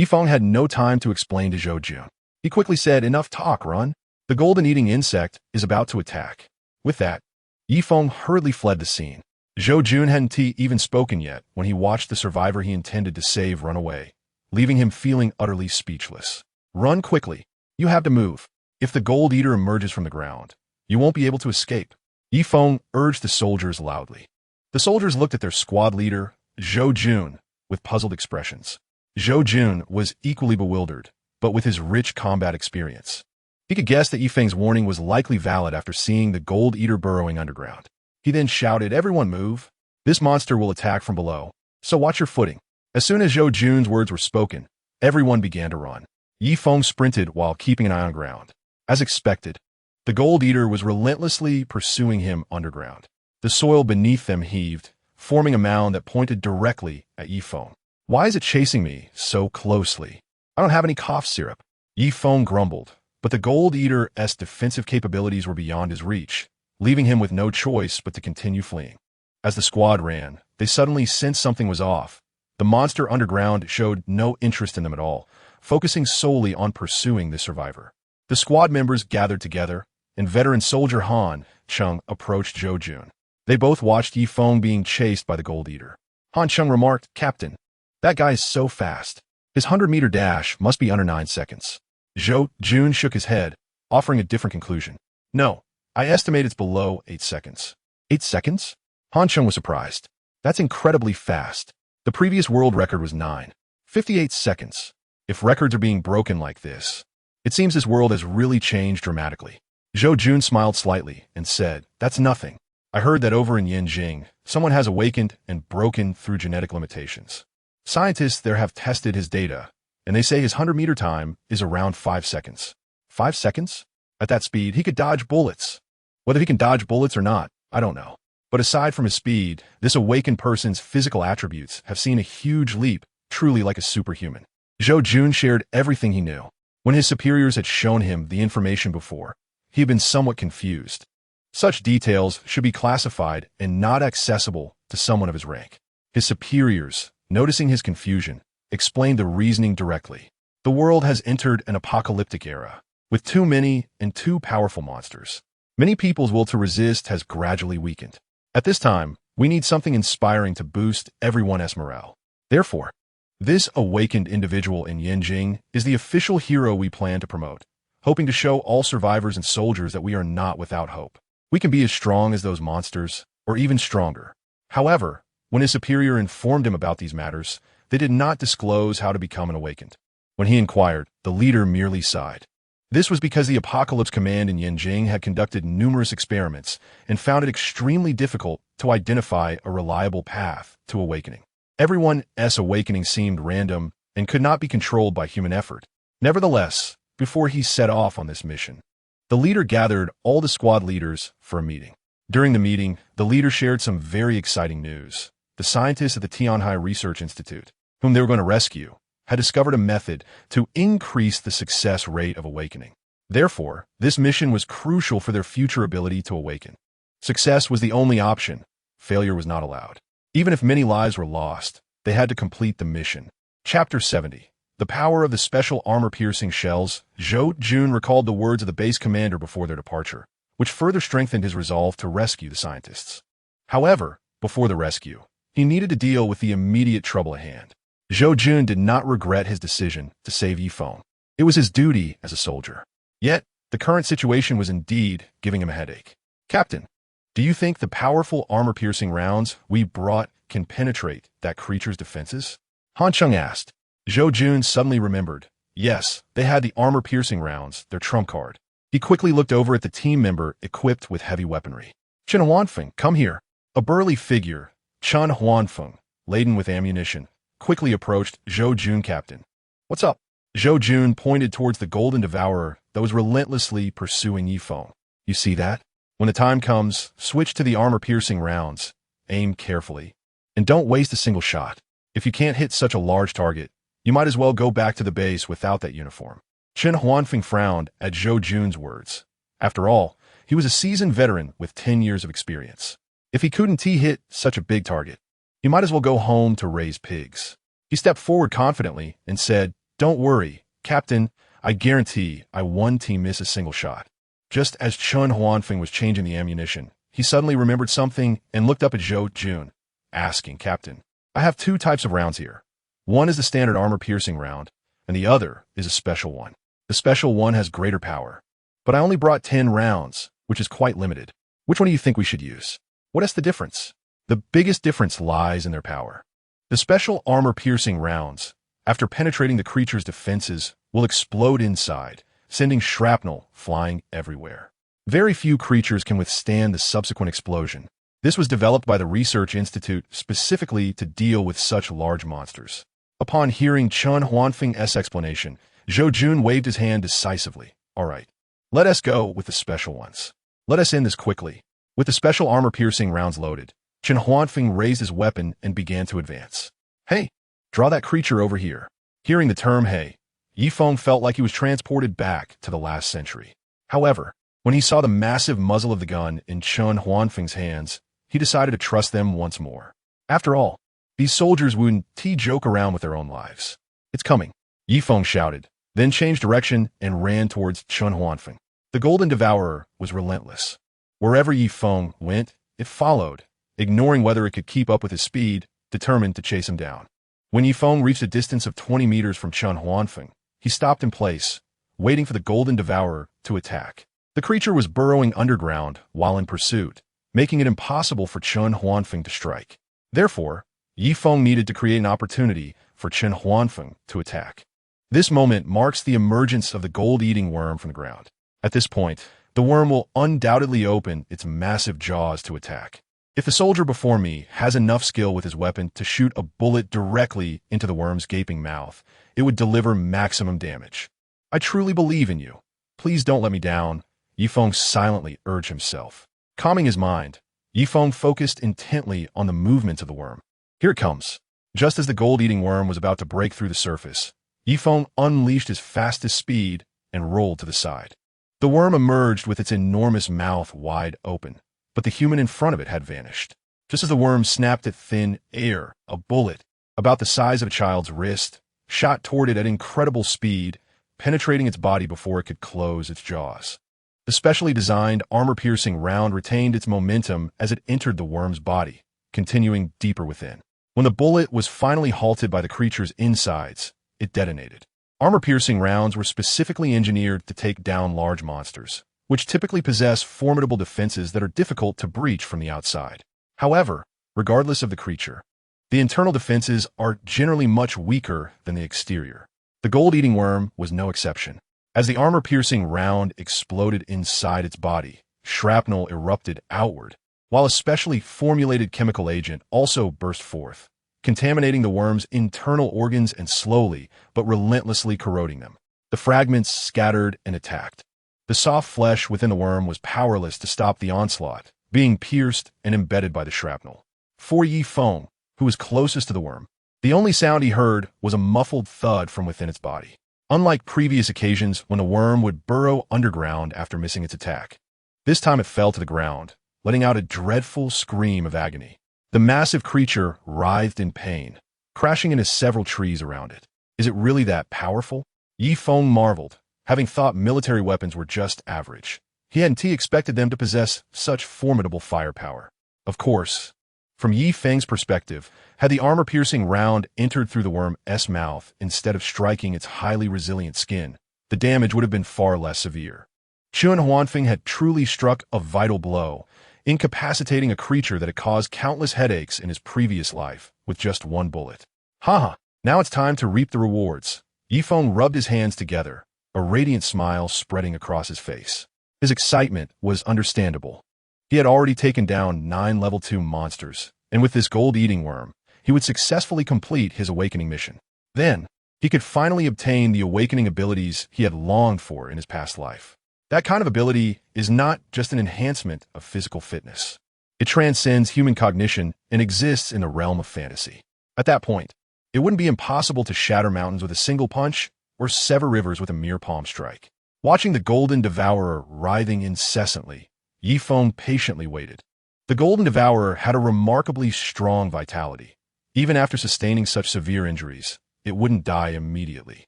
Feng had no time to explain to Zhou Jun. He quickly said, "Enough talk, run. The golden-eating insect is about to attack." With that, Yifeng hurriedly fled the scene. Zhou Jun hadn't even spoken yet when he watched the survivor he intended to save run away, leaving him feeling utterly speechless. "Run quickly. You have to move. If the gold eater emerges from the ground, you won't be able to escape." Yifeng urged the soldiers loudly. The soldiers looked at their squad leader, Zhou Jun, with puzzled expressions. Zhou Jun was equally bewildered, but with his rich combat experience, he could guess that Yifeng's warning was likely valid after seeing the gold eater burrowing underground. He then shouted, "Everyone move. This monster will attack from below, so watch your footing." As soon as Zhou Jun's words were spoken, everyone began to run. Yifeng sprinted while keeping an eye on ground. As expected, the gold eater was relentlessly pursuing him underground. The soil beneath them heaved, forming a mound that pointed directly at Yifeng. "Why is it chasing me so closely? I don't have any cough syrup." Yifeng grumbled, but the gold eater's defensive capabilities were beyond his reach, leaving him with no choice but to continue fleeing. As the squad ran, they suddenly sensed something was off. The monster underground showed no interest in them at all, focusing solely on pursuing the survivor. The squad members gathered together, and veteran soldier Han Chung approached Zhou Jun. They both watched Yifeng being chased by the gold eater. Han Chung remarked, "Captain, that guy is so fast. His 100-meter dash must be under 9 seconds. Zhou Jun shook his head, offering a different conclusion. "No, I estimate it's below 8 seconds. 8 seconds? Han Chung was surprised. That's incredibly fast. The previous world record was 9.58 seconds. If records are being broken like this, it seems this world has really changed dramatically. Zhou Jun smiled slightly and said, "That's nothing. I heard that over in Yanjing, someone has awakened and broken through genetic limitations. Scientists there have tested his data, and they say his 100-meter time is around 5 seconds. 5 seconds? At that speed, he could dodge bullets. Whether he can dodge bullets or not, I don't know. But aside from his speed, this awakened person's physical attributes have seen a huge leap, truly like a superhuman." Zhou Jun shared everything he knew. When his superiors had shown him the information before, he had been somewhat confused. Such details should be classified and not accessible to someone of his rank. His superiors, noticing his confusion, explained the reasoning directly. The world has entered an apocalyptic era, with too many and too powerful monsters. Many people's will to resist has gradually weakened. At this time, we need something inspiring to boost everyone's morale. Therefore, this awakened individual in Yanjing is the official hero we plan to promote, hoping to show all survivors and soldiers that we are not without hope. We can be as strong as those monsters, or even stronger. However, when his superior informed him about these matters, they did not disclose how to become an awakened. When he inquired, the leader merely sighed. This was because the Apocalypse Command in Yanjing had conducted numerous experiments and found it extremely difficult to identify a reliable path to awakening. Everyone's awakening seemed random and could not be controlled by human effort. Nevertheless, before he set off on this mission, the leader gathered all the squad leaders for a meeting. During the meeting, the leader shared some very exciting news. The scientists at the Tianhai Research Institute, whom they were going to rescue, had discovered a method to increase the success rate of awakening. Therefore, this mission was crucial for their future ability to awaken. Success was the only option. Failure was not allowed. Even if many lives were lost, they had to complete the mission. Chapter 70. The Power of the Special Armor-Piercing Shells. Zhou Jun recalled the words of the base commander before their departure, which further strengthened his resolve to rescue the scientists. However, before the rescue, he needed to deal with the immediate trouble at hand. Zhou Jun did not regret his decision to save Yifeng. It was his duty as a soldier. Yet, the current situation was indeed giving him a headache. "Captain, do you think the powerful armor-piercing rounds we brought can penetrate that creature's defenses?" Han Chung asked. Zhou Jun suddenly remembered. Yes, they had the armor-piercing rounds, their trump card. He quickly looked over at the team member equipped with heavy weaponry. "Chen Huanfeng, come here." A burly figure, Chen Huanfeng, laden with ammunition, quickly approached Zhou Jun. "Captain, what's up?" Zhou Jun pointed towards the golden devourer that was relentlessly pursuing Yifeng. "You see that? When the time comes, switch to the armor-piercing rounds. Aim carefully. And don't waste a single shot. If you can't hit such a large target, you might as well go back to the base without that uniform." Chen Huanfeng frowned at Zhou Jun's words. After all, he was a seasoned veteran with 10 years of experience. If he couldn't hit such a big target, he might as well go home to raise pigs. He stepped forward confidently and said, "Don't worry, Captain, I guarantee I won team miss a single shot. Just as Chun Huanfeng was changing the ammunition, he suddenly remembered something and looked up at Zhou Jun, asking, Captain, I have two types of rounds here. One is the standard armor-piercing round, and the other is a special one. The special one has greater power. But I only brought 10 rounds, which is quite limited. Which one do you think we should use? What is the difference? The biggest difference lies in their power. The special armor-piercing rounds, after penetrating the creature's defenses, will explode inside, sending shrapnel flying everywhere. Very few creatures can withstand the subsequent explosion. This was developed by the Research Institute specifically to deal with such large monsters. Upon hearing Chun Huanfeng's explanation, Zhou Jun waved his hand decisively. All right, let us go with the special ones. Let us end this quickly. With the special armor-piercing rounds loaded, Chun Huanfeng raised his weapon and began to advance. Hey, draw that creature over here. Hearing the term hey, Yifeng felt like he was transported back to the last century. However, when he saw the massive muzzle of the gun in Chun Huanfeng's hands, he decided to trust them once more. After all, these soldiers wouldn't joke around with their own lives. It's coming, Yifeng shouted, then changed direction and ran towards Chun Huanfeng. The Golden Devourer was relentless. Wherever Yifeng went, it followed, ignoring whether it could keep up with his speed, determined to chase him down. When Yifeng reached a distance of 20 meters from Chun Huanfeng, he stopped in place, waiting for the Golden Devourer to attack. The creature was burrowing underground while in pursuit, making it impossible for Chun Huanfeng to strike. Therefore, Yifeng needed to create an opportunity for Chun Huanfeng to attack. This moment marks the emergence of the gold-eating worm from the ground. At this point, the worm will undoubtedly open its massive jaws to attack. If the soldier before me has enough skill with his weapon to shoot a bullet directly into the worm's gaping mouth, it would deliver maximum damage. I truly believe in you. Please don't let me down, Yifeng silently urged himself. Calming his mind, Yifeng focused intently on the movements of the worm. Here it comes. Just as the gold-eating worm was about to break through the surface, Yifeng unleashed his fastest speed and rolled to the side. The worm emerged with its enormous mouth wide open, but the human in front of it had vanished. Just as the worm snapped at thin air, a bullet, about the size of a child's wrist, shot toward it at incredible speed, penetrating its body before it could close its jaws. The specially designed armor-piercing round retained its momentum as it entered the worm's body, continuing deeper within. When the bullet was finally halted by the creature's insides, it detonated. Armor-piercing rounds were specifically engineered to take down large monsters, which typically possess formidable defenses that are difficult to breach from the outside. However, regardless of the creature, the internal defenses are generally much weaker than the exterior. The gold-eating worm was no exception. As the armor-piercing round exploded inside its body, shrapnel erupted outward, while a specially formulated chemical agent also burst forth, contaminating the worm's internal organs and slowly but relentlessly corroding them. The fragments scattered and attacked. The soft flesh within the worm was powerless to stop the onslaught, being pierced and embedded by the shrapnel. For Yifeng, who was closest to the worm, the only sound he heard was a muffled thud from within its body. Unlike previous occasions when the worm would burrow underground after missing its attack, this time it fell to the ground, letting out a dreadful scream of agony. The massive creature writhed in pain, crashing into several trees around it. Is it really that powerful? Yifeng marveled, having thought military weapons were just average. He hadn't expected them to possess such formidable firepower. Of course, from Yifeng's perspective, had the armor-piercing round entered through the worm's mouth instead of striking its highly resilient skin, the damage would have been far less severe. Chun Huanfeng had truly struck a vital blow, incapacitating a creature that had caused countless headaches in his previous life with just one bullet. Haha, now it's time to reap the rewards. Yifeng rubbed his hands together, a radiant smile spreading across his face. His excitement was understandable. He had already taken down 9 level 2 monsters, and with this gold-eating worm, he would successfully complete his awakening mission. Then, he could finally obtain the awakening abilities he had longed for in his past life. That kind of ability is not just an enhancement of physical fitness. It transcends human cognition and exists in the realm of fantasy. At that point, it wouldn't be impossible to shatter mountains with a single punch or sever rivers with a mere palm strike. Watching the Golden Devourer writhing incessantly, Yifeng patiently waited. The Golden Devourer had a remarkably strong vitality. Even after sustaining such severe injuries, it wouldn't die immediately.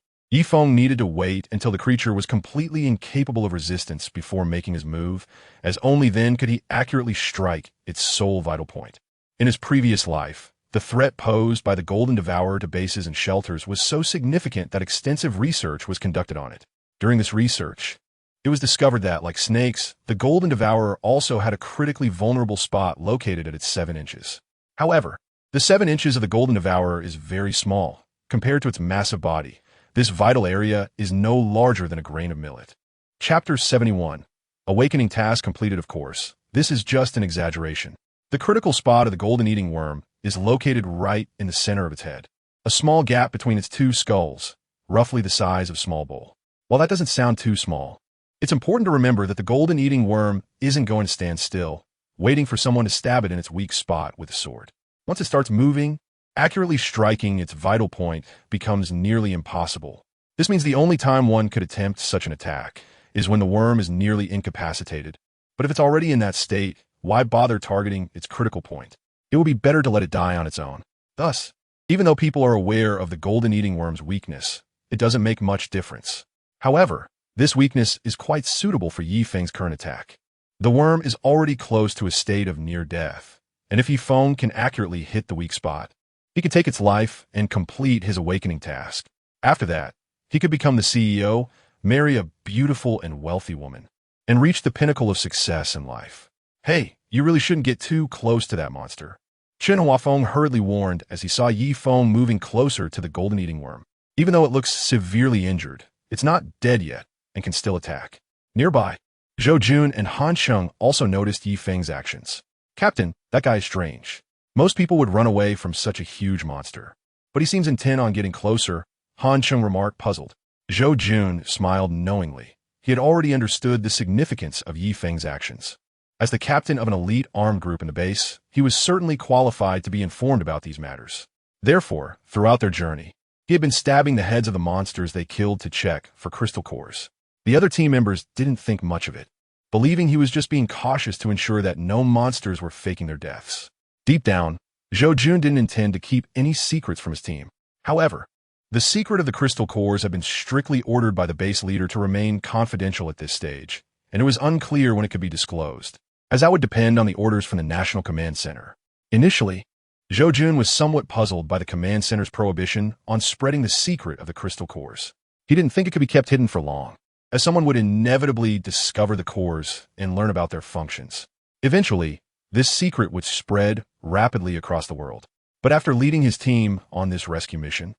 Yi Feng needed to wait until the creature was completely incapable of resistance before making his move, as only then could he accurately strike its sole vital point. In his previous life, the threat posed by the Golden Devourer to bases and shelters was so significant that extensive research was conducted on it. During this research, it was discovered that, like snakes, the Golden Devourer also had a critically vulnerable spot located at its 7 inches. However, the 7 inches of the Golden Devourer is very small compared to its massive body. This vital area is no larger than a grain of millet. Chapter 71. Awakening task completed. Of course, this is just an exaggeration. The critical spot of the golden eating worm is located right in the center of its head, a small gap between its 2 skulls, roughly the size of a small bowl. While that doesn't sound too small, it's important to remember that the golden eating worm isn't going to stand still, waiting for someone to stab it in its weak spot with a sword. Once it starts moving, accurately striking its vital point becomes nearly impossible. This means the only time one could attempt such an attack is when the worm is nearly incapacitated. But if it's already in that state, why bother targeting its critical point? It would be better to let it die on its own. Thus, even though people are aware of the golden eating worm's weakness, it doesn't make much difference. However, this weakness is quite suitable for Yi Feng's current attack. The worm is already close to a state of near death, and if Yi Feng can accurately hit the weak spot, he could take its life and complete his awakening task. After that, he could become the CEO, marry a beautiful and wealthy woman, and reach the pinnacle of success in life. Hey, you really shouldn't get too close to that monster. Chen Huafeng hurriedly warned as he saw Yi Feng moving closer to the golden eating worm. Even though it looks severely injured, it's not dead yet and can still attack. Nearby, Zhou Jun and Han Sheng also noticed Yi Feng's actions. Captain, that guy is strange. Most people would run away from such a huge monster. But he seems intent on getting closer, Han Sheng remarked, puzzled. Zhou Jun smiled knowingly. He had already understood the significance of Yi Feng's actions. As the captain of an elite armed group in the base, he was certainly qualified to be informed about these matters. Therefore, throughout their journey, he had been stabbing the heads of the monsters they killed to check for crystal cores. The other team members didn't think much of it, believing he was just being cautious to ensure that no monsters were faking their deaths. Deep down, Zhou Jun didn't intend to keep any secrets from his team. However, the secret of the crystal cores had been strictly ordered by the base leader to remain confidential at this stage, and it was unclear when it could be disclosed, as that would depend on the orders from the National Command Center. Initially, Zhou Jun was somewhat puzzled by the Command Center's prohibition on spreading the secret of the crystal cores. He didn't think it could be kept hidden for long, as someone would inevitably discover the cores and learn about their functions. Eventually, this secret would spread rapidly across the world. But after leading his team on this rescue mission,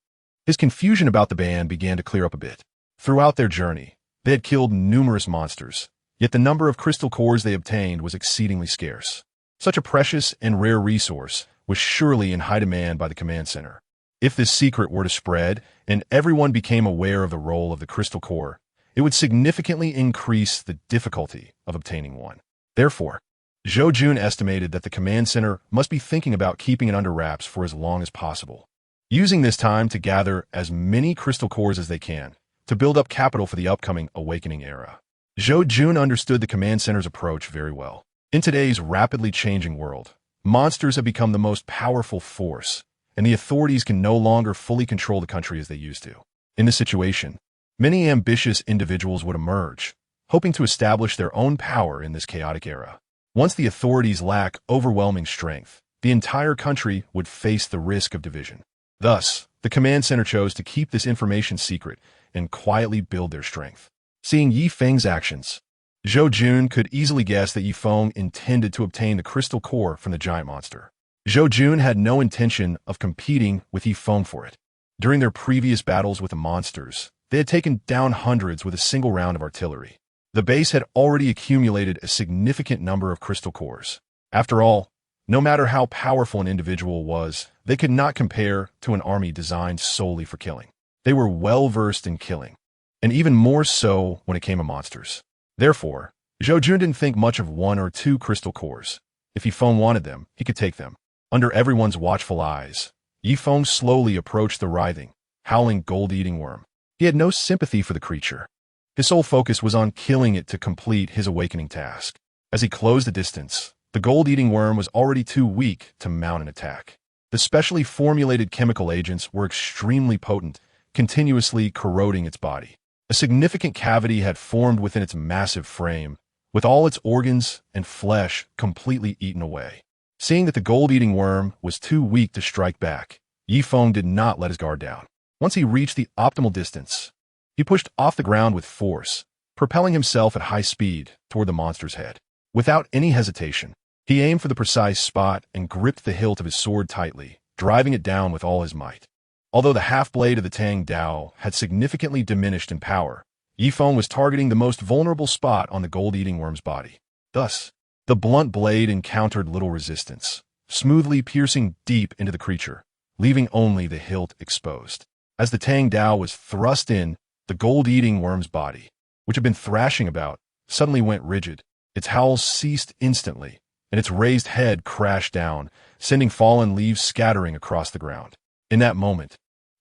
his confusion about the band began to clear up a bit. Throughout their journey, they had killed numerous monsters, yet the number of crystal cores they obtained was exceedingly scarce. Such a precious and rare resource was surely in high demand by the command center. If this secret were to spread and everyone became aware of the role of the crystal core, it would significantly increase the difficulty of obtaining one. Therefore, Zhou Jun estimated that the command center must be thinking about keeping it under wraps for as long as possible, using this time to gather as many crystal cores as they can to build up capital for the upcoming awakening era. Zhou Jun understood the command center's approach very well. In today's rapidly changing world, monsters have become the most powerful force, and the authorities can no longer fully control the country as they used to. In this situation, many ambitious individuals would emerge, hoping to establish their own power in this chaotic era. Once the authorities lack overwhelming strength, the entire country would face the risk of division. Thus, the command center chose to keep this information secret and quietly build their strength. Seeing Yi Feng's actions, Zhou Jun could easily guess that Yi Feng intended to obtain the crystal core from the giant monster. Zhou Jun had no intention of competing with Yi Feng for it. During their previous battles with the monsters, they had taken down hundreds with a single round of artillery. The base had already accumulated a significant number of crystal cores. After all, no matter how powerful an individual was, they could not compare to an army designed solely for killing. They were well-versed in killing, and even more so when it came to monsters. Therefore, Zhou Jun didn't think much of 1 or 2 crystal cores. If Yi Feng wanted them, he could take them. Under everyone's watchful eyes, Yi Feng slowly approached the writhing, howling gold-eating worm. He had no sympathy for the creature. His sole focus was on killing it to complete his awakening task. As he closed the distance, the gold-eating worm was already too weak to mount an attack. The specially formulated chemical agents were extremely potent, continuously corroding its body. A significant cavity had formed within its massive frame, with all its organs and flesh completely eaten away. Seeing that the gold-eating worm was too weak to strike back, Feng did not let his guard down. Once he reached the optimal distance, he pushed off the ground with force, propelling himself at high speed toward the monster's head. Without any hesitation, he aimed for the precise spot and gripped the hilt of his sword tightly, driving it down with all his might. Although the half-blade of the Tang Dao had significantly diminished in power, Feng was targeting the most vulnerable spot on the gold-eating worm's body. Thus, the blunt blade encountered little resistance, smoothly piercing deep into the creature, leaving only the hilt exposed. As the Tang Dao was thrust in, the gold-eating worm's body, which had been thrashing about, suddenly went rigid. Its howls ceased instantly, and its raised head crashed down, sending fallen leaves scattering across the ground. In that moment,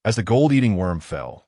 as the gold-eating worm fell,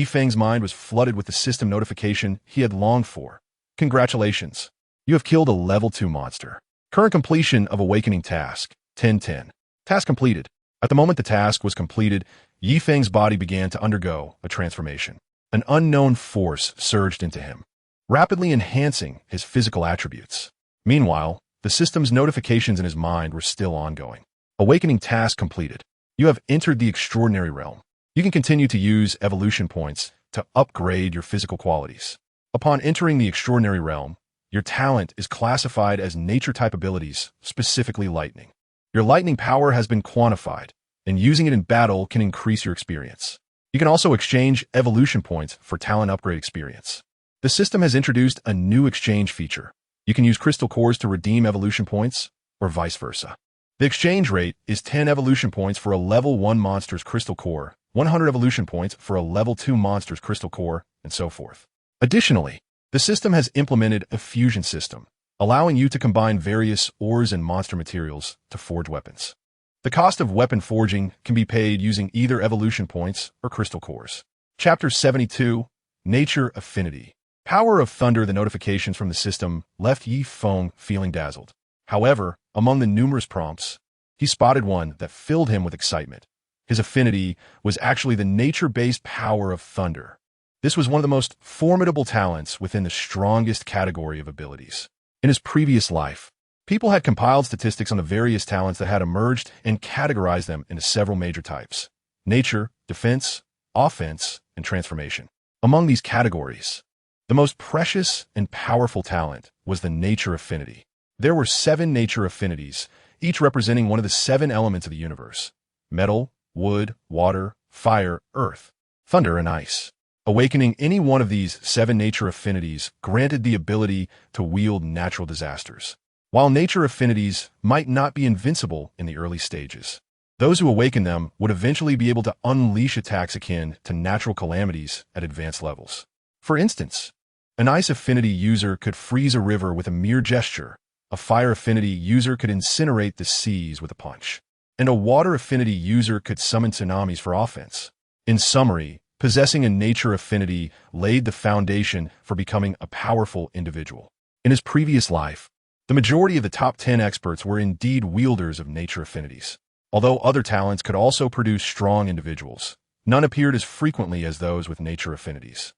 Feng's mind was flooded with the system notification he had longed for. Congratulations! You have killed a level 2 monster. Current completion of awakening task, 1010. Task completed. At the moment the task was completed, Feng's body began to undergo a transformation. An unknown force surged into him, rapidly enhancing his physical attributes. Meanwhile, the system's notifications in his mind were still ongoing. Awakening task completed. You have entered the extraordinary realm. You can continue to use evolution points to upgrade your physical qualities. Upon entering the extraordinary realm, your talent is classified as nature-type abilities, specifically lightning. Your lightning power has been quantified, and using it in battle can increase your experience. You can also exchange evolution points for talent upgrade experience. The system has introduced a new exchange feature. You can use crystal cores to redeem evolution points, or vice versa. The exchange rate is 10 evolution points for a level 1 monster's crystal core, 100 evolution points for a level 2 monster's crystal core, and so forth. Additionally, the system has implemented a fusion system, allowing you to combine various ores and monster materials to forge weapons. The cost of weapon forging can be paid using either evolution points or crystal cores. Chapter 72, Nature Affinity. Power of Thunder. The notifications from the system left Feng feeling dazzled. However, among the numerous prompts, he spotted one that filled him with excitement. His affinity was actually the nature-based power of thunder. This was one of the most formidable talents within the strongest category of abilities. In his previous life, people had compiled statistics on the various talents that had emerged and categorized them into several major types: nature, defense, offense, and transformation. Among these categories, the most precious and powerful talent was the nature affinity. There were 7 nature affinities, each representing one of the 7 elements of the universe: metal, wood, water, fire, earth, thunder, and ice. Awakening any one of these 7 nature affinities granted the ability to wield natural disasters. While nature affinities might not be invincible in the early stages, those who awaken them would eventually be able to unleash attacks akin to natural calamities at advanced levels. For instance, an ice affinity user could freeze a river with a mere gesture, a fire affinity user could incinerate the seas with a punch, and a water affinity user could summon tsunamis for offense. In summary, possessing a nature affinity laid the foundation for becoming a powerful individual. In his previous life, the majority of the top 10 experts were indeed wielders of nature affinities. Although other talents could also produce strong individuals, none appeared as frequently as those with nature affinities.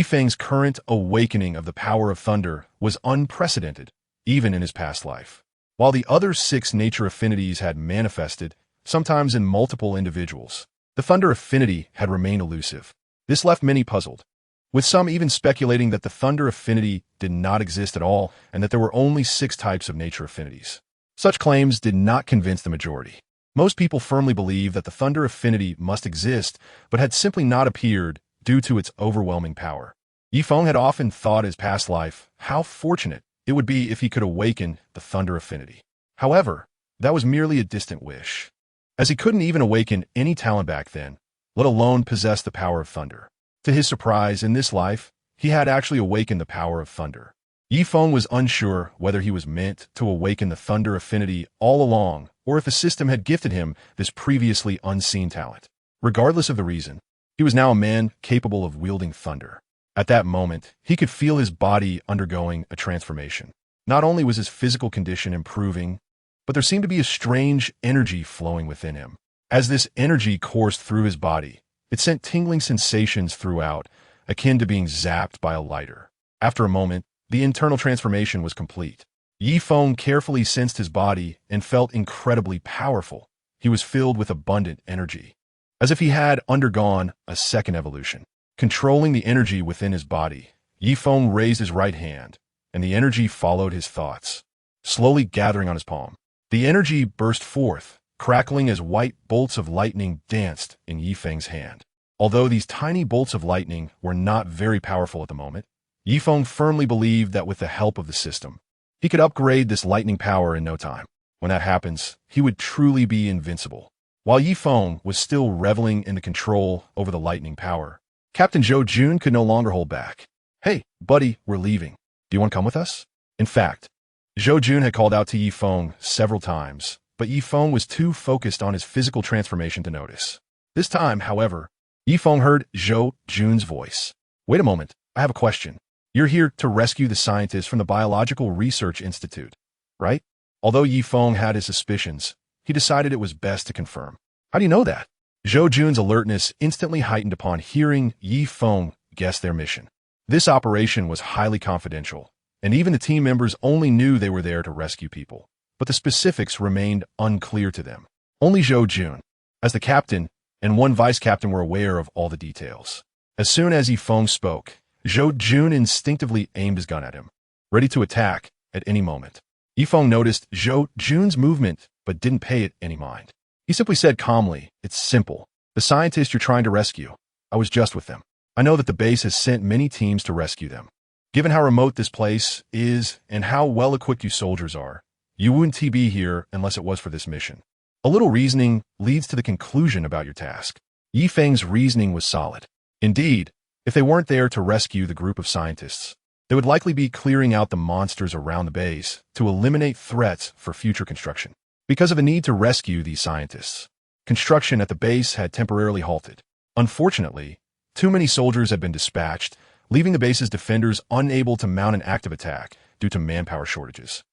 Feng's current awakening of the power of thunder was unprecedented, even in his past life. While the other 6 nature affinities had manifested, sometimes in multiple individuals, the thunder affinity had remained elusive. This left many puzzled, with some even speculating that the thunder affinity did not exist at all and that there were only 6 types of nature affinities. Such claims did not convince the majority. Most people firmly believed that the thunder affinity must exist, but had simply not appeared due to its overwhelming power. Feng had often thought in his past life how fortunate it would be if he could awaken the thunder affinity. However, that was merely a distant wish, as he couldn't even awaken any talent back then, let alone possess the power of thunder. To his surprise, in this life, he had actually awakened the power of thunder. Feng was unsure whether he was meant to awaken the thunder affinity all along, or if the system had gifted him this previously unseen talent. Regardless of the reason, he was now a man capable of wielding thunder. At that moment, he could feel his body undergoing a transformation. Not only was his physical condition improving, but there seemed to be a strange energy flowing within him. As this energy coursed through his body, It sent tingling sensations throughout, akin to being zapped by a lighter. After a moment, the internal transformation was complete. Feng carefully sensed his body and felt incredibly powerful. He was filled with abundant energy, as if he had undergone a second evolution. Controlling the energy within his body, Feng raised his right hand, and the energy followed his thoughts, slowly gathering on his palm. The energy burst forth, crackling as white bolts of lightning danced in Feng's hand. Although these tiny bolts of lightning were not very powerful at the moment, Feng firmly believed that with the help of the system, he could upgrade this lightning power in no time. When that happens, he would truly be invincible. While Feng was still reveling in the control over the lightning power, Captain Zhou Jun could no longer hold back. "Hey, buddy, we're leaving. Do you want to come with us?" In fact, Zhou Jun had called out to Feng several times, but Feng was too focused on his physical transformation to notice. This time, however, Feng heard Zhou Jun's voice. "Wait a moment, I have a question. You're here to rescue the scientists from the Biological Research Institute, right?" Although Feng had his suspicions, he decided it was best to confirm. "How do you know that?" Zhou Jun's alertness instantly heightened upon hearing Feng guess their mission. This operation was highly confidential, and even the team members only knew they were there to rescue people, but the specifics remained unclear to them. Only Zhou Jun, as the captain, and one vice captain were aware of all the details. As soon as Feng spoke, Zhou Jun instinctively aimed his gun at him, ready to attack at any moment. Feng noticed Zhou Jun's movement, but didn't pay it any mind. He simply said calmly, "It's simple. The scientists you're trying to rescue, I was just with them. I know that the base has sent many teams to rescue them. Given how remote this place is and how well-equipped you soldiers are, you wouldn't be here unless it was for this mission. A little reasoning leads to the conclusion about your task." Feng's reasoning was solid. Indeed, if they weren't there to rescue the group of scientists, they would likely be clearing out the monsters around the base to eliminate threats for future construction. Because of a need to rescue these scientists, construction at the base had temporarily halted. Unfortunately, too many soldiers had been dispatched, leaving the base's defenders unable to mount an active attack due to manpower shortages.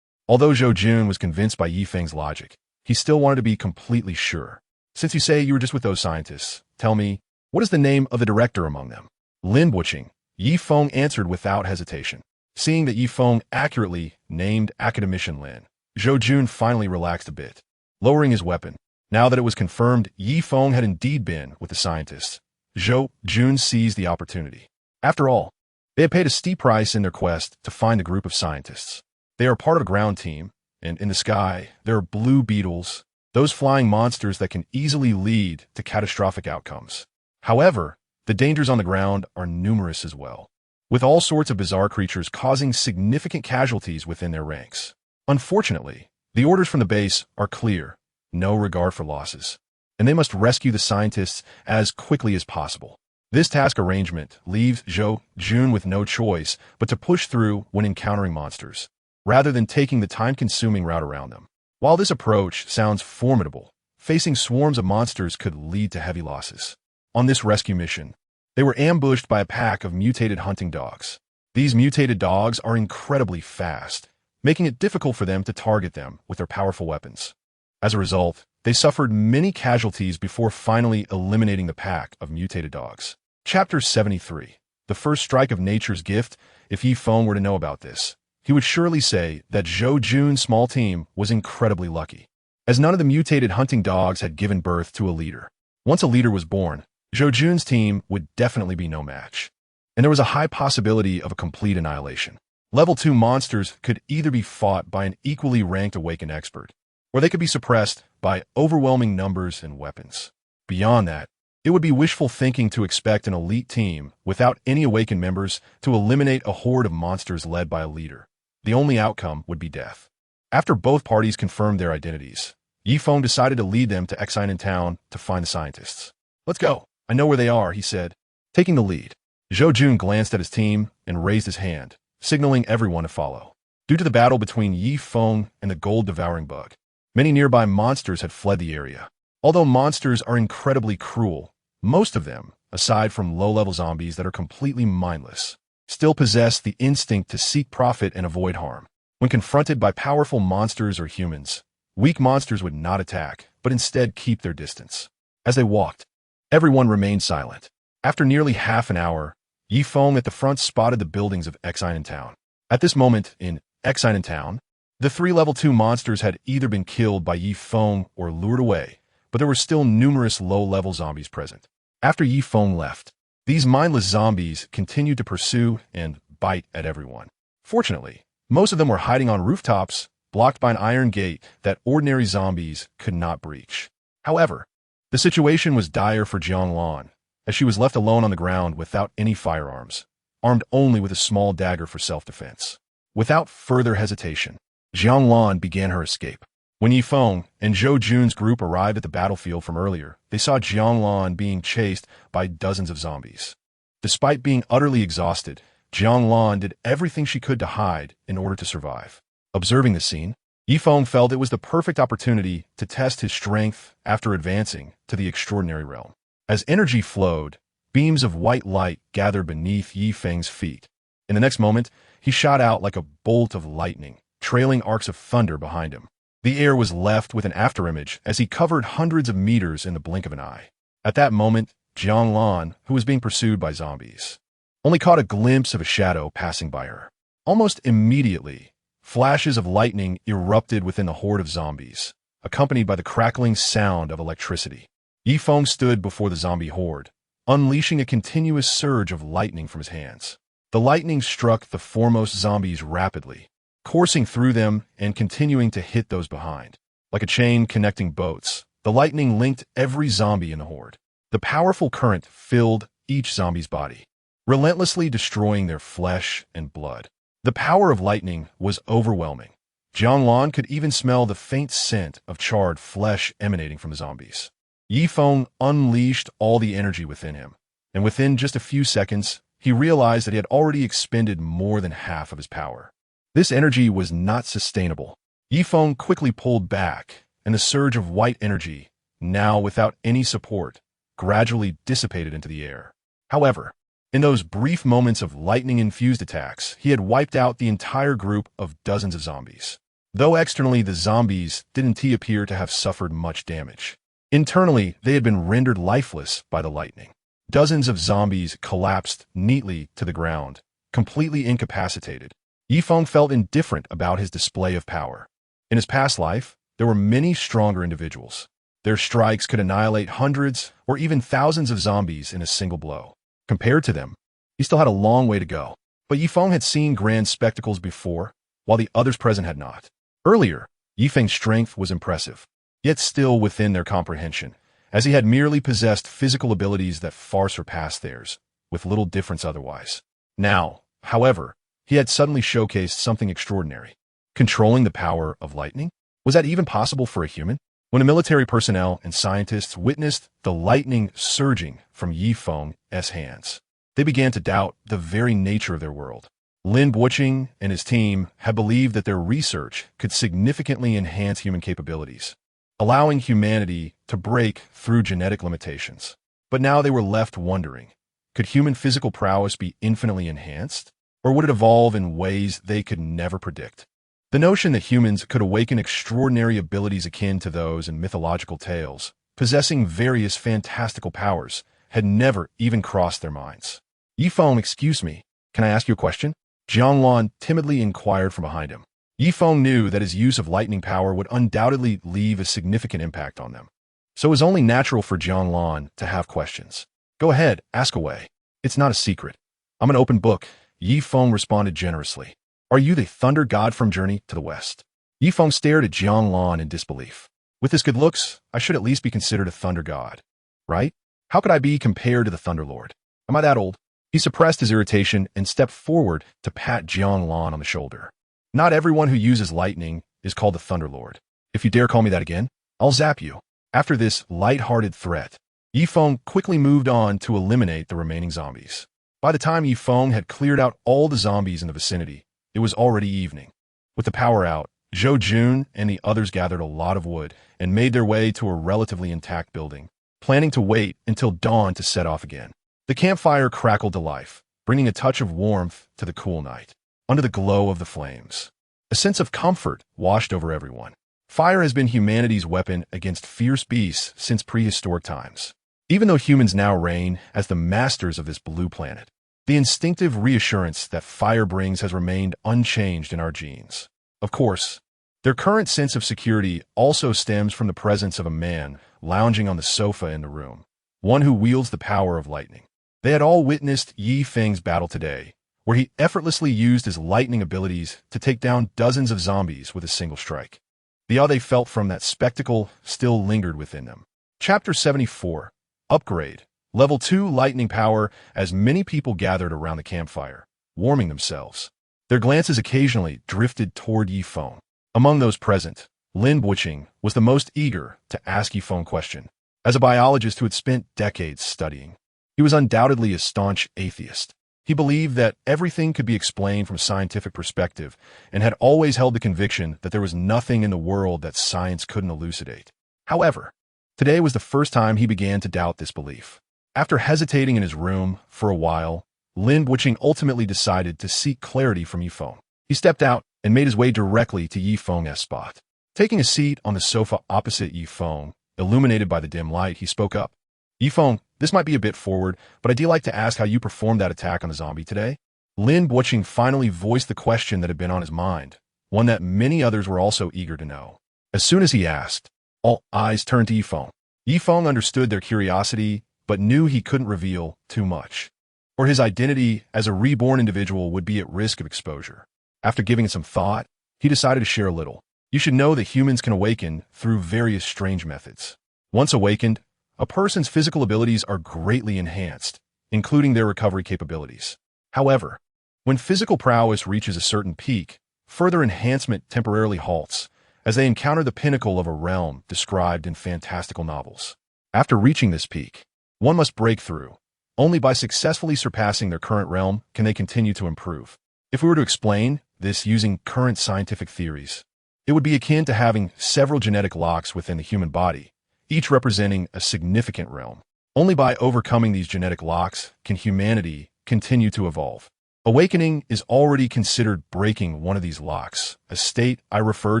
Although Zhou Jun was convinced by Feng's logic, he still wanted to be completely sure. "Since you say you were just with those scientists, tell me, what is the name of the director among them?" "Lin Buqing," Feng answered without hesitation. Seeing that Feng accurately named Academician Lin, Zhou Jun finally relaxed a bit, lowering his weapon. Now that it was confirmed Feng had indeed been with the scientists, Zhou Jun seized the opportunity. After all, they had paid a steep price in their quest to find the group of scientists. They are part of a ground team, and in the sky, there are blue beetles, those flying monsters that can easily lead to catastrophic outcomes. However, the dangers on the ground are numerous as well, with all sorts of bizarre creatures causing significant casualties within their ranks. Unfortunately, the orders from the base are clear, no regard for losses, and they must rescue the scientists as quickly as possible. This task arrangement leaves Zhou Jun with no choice but to push through when encountering monsters, rather than taking the time-consuming route around them. While this approach sounds formidable, facing swarms of monsters could lead to heavy losses. On this rescue mission, they were ambushed by a pack of mutated hunting dogs. These mutated dogs are incredibly fast, making it difficult for them to target them with their powerful weapons. As a result, they suffered many casualties before finally eliminating the pack of mutated dogs. Chapter 73. The first strike of nature's gift. If Feng were to know about this, he would surely say that Zhou Jun's small team was incredibly lucky, as none of the mutated hunting dogs had given birth to a leader. Once a leader was born, Zhou Jun's team would definitely be no match, and there was a high possibility of a complete annihilation. Level 2 monsters could either be fought by an equally ranked awakened expert, or they could be suppressed by overwhelming numbers and weapons. Beyond that, it would be wishful thinking to expect an elite team without any awakened members to eliminate a horde of monsters led by a leader. The only outcome would be death. After both parties confirmed their identities, Feng decided to lead them to Exinen Town to find the scientists. "Let's go. I know where they are," he said, taking the lead. Zhou Jun glanced at his team and raised his hand, signaling everyone to follow. Due to the battle between Feng and the gold-devouring bug, many nearby monsters had fled the area. Although monsters are incredibly cruel, most of them, aside from low-level zombies that are completely mindless, still possess the instinct to seek profit and avoid harm. When confronted by powerful monsters or humans, weak monsters would not attack, but instead keep their distance. As they walked, Everyone remained silent. After nearly half an hour, Yi Feng at the front spotted the buildings of Exinen Town. At this moment, in Exinen Town, the 3 level 2 monsters had either been killed by Yi Feng or lured away, but there were still numerous low-level zombies present. After Yi Feng left, these mindless zombies continued to pursue and bite at everyone. Fortunately, most of them were hiding on rooftops, blocked by an iron gate that ordinary zombies could not breach. However, the situation was dire for Jianglan, as she was left alone on the ground without any firearms, armed only with a small dagger for self-defense. Without further hesitation, Jianglan began her escape. When Yi Feng and Zhou Jun's group arrived at the battlefield from earlier, they saw Jianglan being chased by dozens of zombies. Despite being utterly exhausted, Jianglan did everything she could to hide in order to survive. Observing the scene, Yi Feng felt it was the perfect opportunity to test his strength after advancing to the extraordinary realm. As energy flowed, beams of white light gathered beneath Yi Feng's feet. In the next moment, he shot out like a bolt of lightning, trailing arcs of thunder behind him. The air was left with an afterimage as he covered hundreds of meters in the blink of an eye. At that moment, Jianglan, who was being pursued by zombies, only caught a glimpse of a shadow passing by her. Almost immediately, flashes of lightning erupted within the horde of zombies, accompanied by the crackling sound of electricity. Yi Feng stood before the zombie horde, unleashing a continuous surge of lightning from his hands. The lightning struck the foremost zombies rapidly, coursing through them and continuing to hit those behind. Like a chain connecting boats, the lightning linked every zombie in the horde. The powerful current filled each zombie's body, relentlessly destroying their flesh and blood. The power of lightning was overwhelming. Jianglan could even smell the faint scent of charred flesh emanating from the zombies. Yi Feng unleashed all the energy within him, and within just a few seconds, he realized that he had already expended more than half of his power. This energy was not sustainable. Yi Feng quickly pulled back, and the surge of white energy, now without any support, gradually dissipated into the air. However, in those brief moments of lightning-infused attacks, he had wiped out the entire group of dozens of zombies. Though externally the zombies didn't appear to have suffered much damage, internally they had been rendered lifeless by the lightning. Dozens of zombies collapsed neatly to the ground, completely incapacitated. Yi Feng felt indifferent about his display of power. In his past life, there were many stronger individuals. Their strikes could annihilate hundreds or even thousands of zombies in a single blow. Compared to them, he still had a long way to go. But Yi Feng had seen grand spectacles before, while the others present had not. Earlier, Yi Feng's strength was impressive, yet still within their comprehension, as he had merely possessed physical abilities that far surpassed theirs, with little difference otherwise. Now, however, he had suddenly showcased something extraordinary. Controlling the power of lightning? Was that even possible for a human? When the military personnel and scientists witnessed the lightning surging from Yi Feng's hands, they began to doubt the very nature of their world. Lin Buoqing and his team had believed that their research could significantly enhance human capabilities, allowing humanity to break through genetic limitations. But now they were left wondering, could human physical prowess be infinitely enhanced? Or would it evolve in ways they could never predict? The notion that humans could awaken extraordinary abilities akin to those in mythological tales, possessing various fantastical powers, had never even crossed their minds. Yi Feng, excuse me, can I ask you a question? Jianglan timidly inquired from behind him. Yi Feng knew that his use of lightning power would undoubtedly leave a significant impact on them. So it was only natural for Jianglan to have questions. Go ahead, ask away. It's not a secret. I'm an open book. Yi Feng responded generously. Are you the thunder god from Journey to the West? Yi Feng stared at Jianglan in disbelief. With his good looks, I should at least be considered a thunder god, right? How could I be compared to the Thunder Lord? Am I that old? He suppressed his irritation and stepped forward to pat Jianglan on the shoulder. Not everyone who uses lightning is called the Thunder Lord. If you dare call me that again, I'll zap you. After this light-hearted threat, Yi Feng quickly moved on to eliminate the remaining zombies. By the time Yi Feng had cleared out all the zombies in the vicinity, it was already evening. With the power out, Zhou Jun and the others gathered a lot of wood and made their way to a relatively intact building, planning to wait until dawn to set off again. The campfire crackled to life, bringing a touch of warmth to the cool night. Under the glow of the flames, a sense of comfort washed over everyone. Fire has been humanity's weapon against fierce beasts since prehistoric times. Even though humans now reign as the masters of this blue planet, the instinctive reassurance that fire brings has remained unchanged in our genes. Of course, their current sense of security also stems from the presence of a man lounging on the sofa in the room, one who wields the power of lightning. They had all witnessed Yi Feng's battle today, where he effortlessly used his lightning abilities to take down dozens of zombies with a single strike. The awe they felt from that spectacle still lingered within them. Chapter 74. Upgrade. Level 2 Lightning Power. As many people gathered around the campfire, warming themselves, their glances occasionally drifted toward Yi Feng. Among those present, Lin Buqing was the most eager to ask Yi Feng a question. As a biologist who had spent decades studying, he was undoubtedly a staunch atheist. He believed that everything could be explained from a scientific perspective and had always held the conviction that there was nothing in the world that science couldn't elucidate. However, today was the first time he began to doubt this belief. After hesitating in his room for a while, Lin Buqing ultimately decided to seek clarity from Yi Feng. He stepped out and made his way directly to Yi Feng's spot. Taking a seat on the sofa opposite Yi Feng, illuminated by the dim light, he spoke up. Yi Feng, this might be a bit forward, but I'd like to ask how you performed that attack on the zombie today. Lin Buqing finally voiced the question that had been on his mind, one that many others were also eager to know. As soon as he asked, all eyes turned to Yi Feng. Yi Feng understood their curiosity, but knew he couldn't reveal too much, or his identity as a reborn individual would be at risk of exposure. After giving it some thought, he decided to share a little. You should know that humans can awaken through various strange methods. Once awakened, a person's physical abilities are greatly enhanced, including their recovery capabilities. However, when physical prowess reaches a certain peak, further enhancement temporarily halts, as they encounter the pinnacle of a realm described in fantastical novels. After reaching this peak, one must break through. Only by successfully surpassing their current realm can they continue to improve. If we were to explain this using current scientific theories, it would be akin to having several genetic locks within the human body, each representing a significant realm. Only by overcoming these genetic locks can humanity continue to evolve. Awakening is already considered breaking one of these locks, a state I refer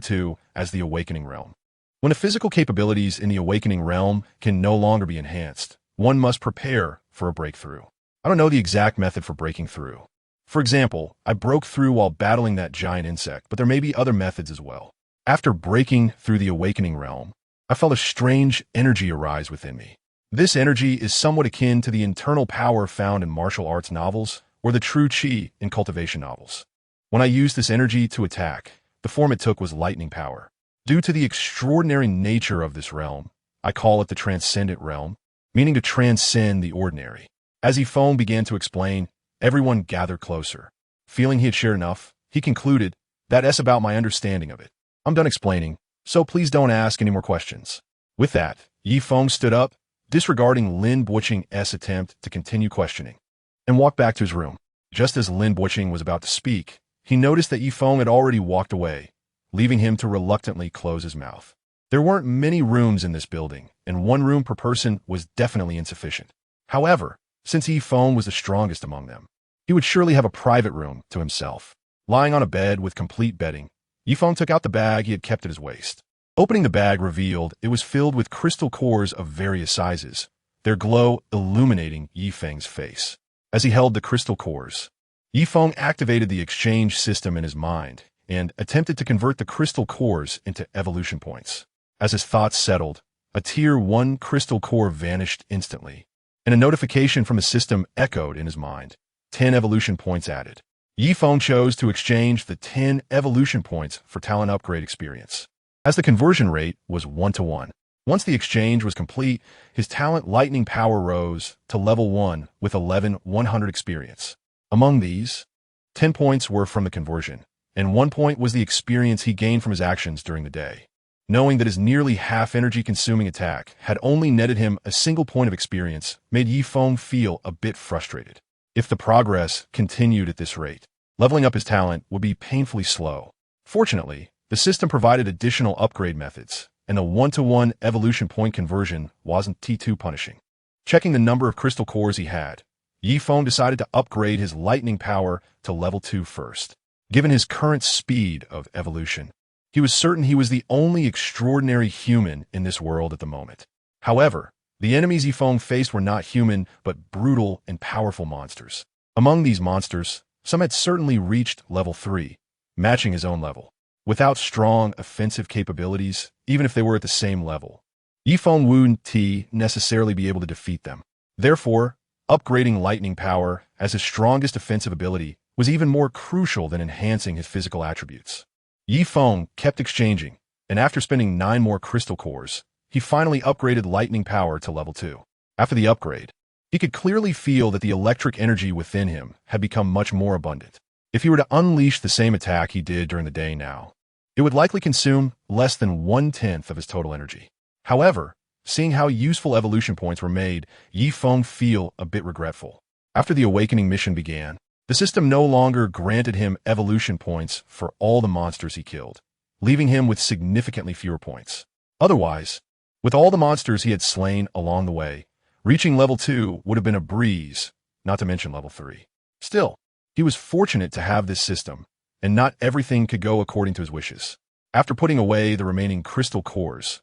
to as the awakening realm. When the physical capabilities in the awakening realm can no longer be enhanced, one must prepare for a breakthrough. I don't know the exact method for breaking through. For example, I broke through while battling that giant insect, but there may be other methods as well. After breaking through the awakening realm, I felt a strange energy arise within me. This energy is somewhat akin to the internal power found in martial arts novels or the true chi in cultivation novels. When I used this energy to attack, the form it took was lightning power. Due to the extraordinary nature of this realm, I call it the transcendent realm, meaning to transcend the ordinary. As Feng began to explain, everyone gathered closer. Feeling he had shared enough, he concluded, "That's about my understanding of it. I'm done explaining, so please don't ask any more questions." With that, Yi Feng stood up, disregarding Lin Buqing's attempt to continue questioning, and walked back to his room. Just as Lin Buqing was about to speak, he noticed that Yi Feng had already walked away, leaving him to reluctantly close his mouth. There weren't many rooms in this building, and one room per person was definitely insufficient. However, since Yi Feng was the strongest among them, he would surely have a private room to himself. Lying on a bed with complete bedding, Yi Feng took out the bag he had kept at his waist. Opening the bag revealed it was filled with crystal cores of various sizes, their glow illuminating Yi Feng's face. As he held the crystal cores, Yi Feng activated the exchange system in his mind and attempted to convert the crystal cores into evolution points. As his thoughts settled, a Tier 1 crystal core vanished instantly, and a notification from the system echoed in his mind. 10 evolution points added. Yi Feng chose to exchange the 10 evolution points for talent upgrade experience, as the conversion rate was 1-to-1. Once the exchange was complete, his talent lightning power rose to level 1 with 11,100 experience. Among these, 10 points were from the conversion, and 1 point was the experience he gained from his actions during the day. Knowing that his nearly half energy-consuming attack had only netted him a single point of experience made Yi Feng feel a bit frustrated. If the progress continued at this rate, leveling up his talent would be painfully slow. Fortunately, the system provided additional upgrade methods, and the 1-to-1 evolution point conversion wasn't too punishing. Checking the number of crystal cores he had, Yi Feng decided to upgrade his lightning power to level 2 first. Given his current speed of evolution, he was certain he was the only extraordinary human in this world at the moment. However, The enemies Feng faced were not human, but brutal and powerful monsters. Among these monsters, some had certainly reached level 3, matching his own level. Without strong offensive capabilities, even if they were at the same level, Feng wouldn't necessarily be able to defeat them. Therefore, upgrading lightning power as his strongest offensive ability was even more crucial than enhancing his physical attributes. Feng kept exchanging, and after spending 9 more crystal cores, he finally upgraded lightning power to level 2. After the upgrade, he could clearly feel that the electric energy within him had become much more abundant. If he were to unleash the same attack he did during the day now, it would likely consume less than 1/10 of his total energy. However, seeing how useful evolution points were made, Feng felt a bit regretful. After the awakening mission began, the system no longer granted him evolution points for all the monsters he killed, leaving him with significantly fewer points. Otherwise, with all the monsters he had slain along the way, reaching level 2 would have been a breeze, not to mention level 3. Still, he was fortunate to have this system, and not everything could go according to his wishes. After putting away the remaining crystal cores,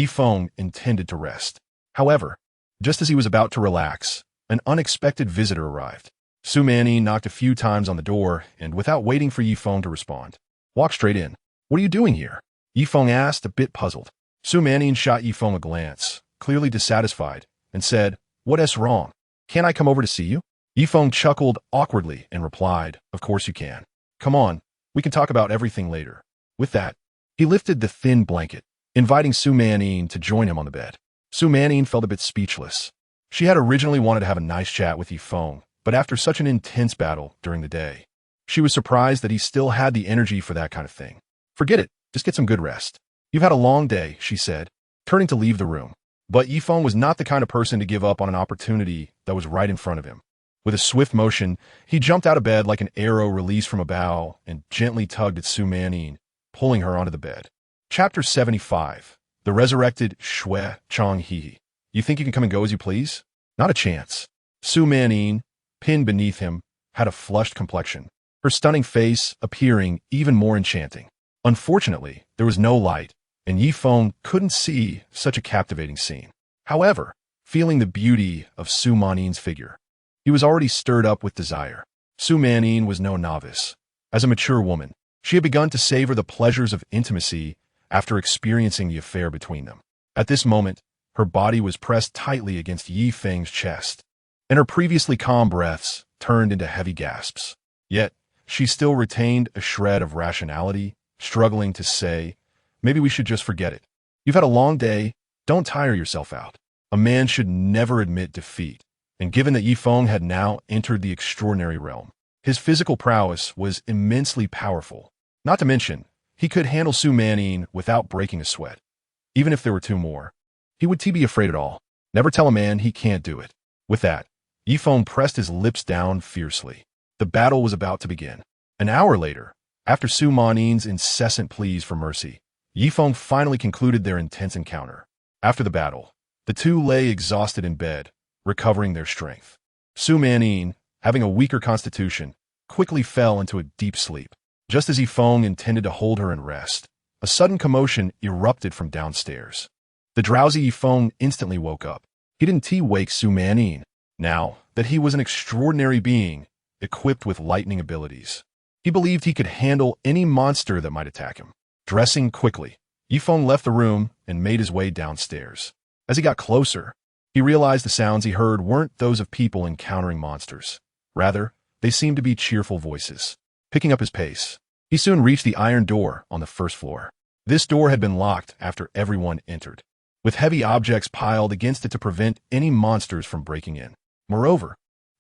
Feng intended to rest. However, just as he was about to relax, an unexpected visitor arrived. Su Manning knocked a few times on the door, and without waiting for Feng to respond, walked straight in. "What are you doing here?" Feng asked, a bit puzzled. Su Manning shot Feng a glance, clearly dissatisfied, and said, "What's wrong? Can't I come over to see you?" Feng chuckled awkwardly and replied, "Of course you can. Come on, we can talk about everything later." With that, he lifted the thin blanket, inviting Su Manning to join him on the bed. Su Manning felt a bit speechless. She had originally wanted to have a nice chat with Feng, but after such an intense battle during the day, she was surprised that he still had the energy for that kind of thing. "Forget it, just get some good rest. You've had a long day," she said, turning to leave the room. But Feng was not the kind of person to give up on an opportunity that was right in front of him. With a swift motion, he jumped out of bed like an arrow released from a bow and gently tugged at Su Manning, pulling her onto the bed. Chapter 75. The Resurrected Shui Chong He. "You think you can come and go as you please?" "Not a chance." Su Manning, pinned beneath him, had a flushed complexion, her stunning face appearing even more enchanting. Unfortunately, there was no light, and Feng couldn't see such a captivating scene. However, feeling the beauty of Su Manning's figure, he was already stirred up with desire. Su Manning was no novice. As a mature woman, she had begun to savor the pleasures of intimacy after experiencing the affair between them. At this moment, her body was pressed tightly against Feng's chest, and her previously calm breaths turned into heavy gasps. Yet, she still retained a shred of rationality, struggling to say, "Maybe we should just forget it. You've had a long day, don't tire yourself out." A man should never admit defeat, and given that Feng had now entered the extraordinary realm, his physical prowess was immensely powerful. Not to mention, he could handle Su Manning without breaking a sweat. Even if there were 2 more, he would be afraid at all. Never tell a man he can't do it. With that, Feng pressed his lips down fiercely. The battle was about to begin. An hour later, after Su Manning's incessant pleas for mercy, Feng finally concluded their intense encounter. After the battle, the two lay exhausted in bed, recovering their strength. Su Manning, having a weaker constitution, quickly fell into a deep sleep. Just as Feng intended to hold her in rest, a sudden commotion erupted from downstairs. The drowsy Feng instantly woke up. He didn't wake Su Manning, now that he was an extraordinary being, equipped with lightning abilities. He believed he could handle any monster that might attack him. Dressing quickly, Feng left the room and made his way downstairs. As he got closer, he realized the sounds he heard weren't those of people encountering monsters. Rather, they seemed to be cheerful voices. Picking up his pace, he soon reached the iron door on the first floor. This door had been locked after everyone entered, with heavy objects piled against it to prevent any monsters from breaking in. Moreover,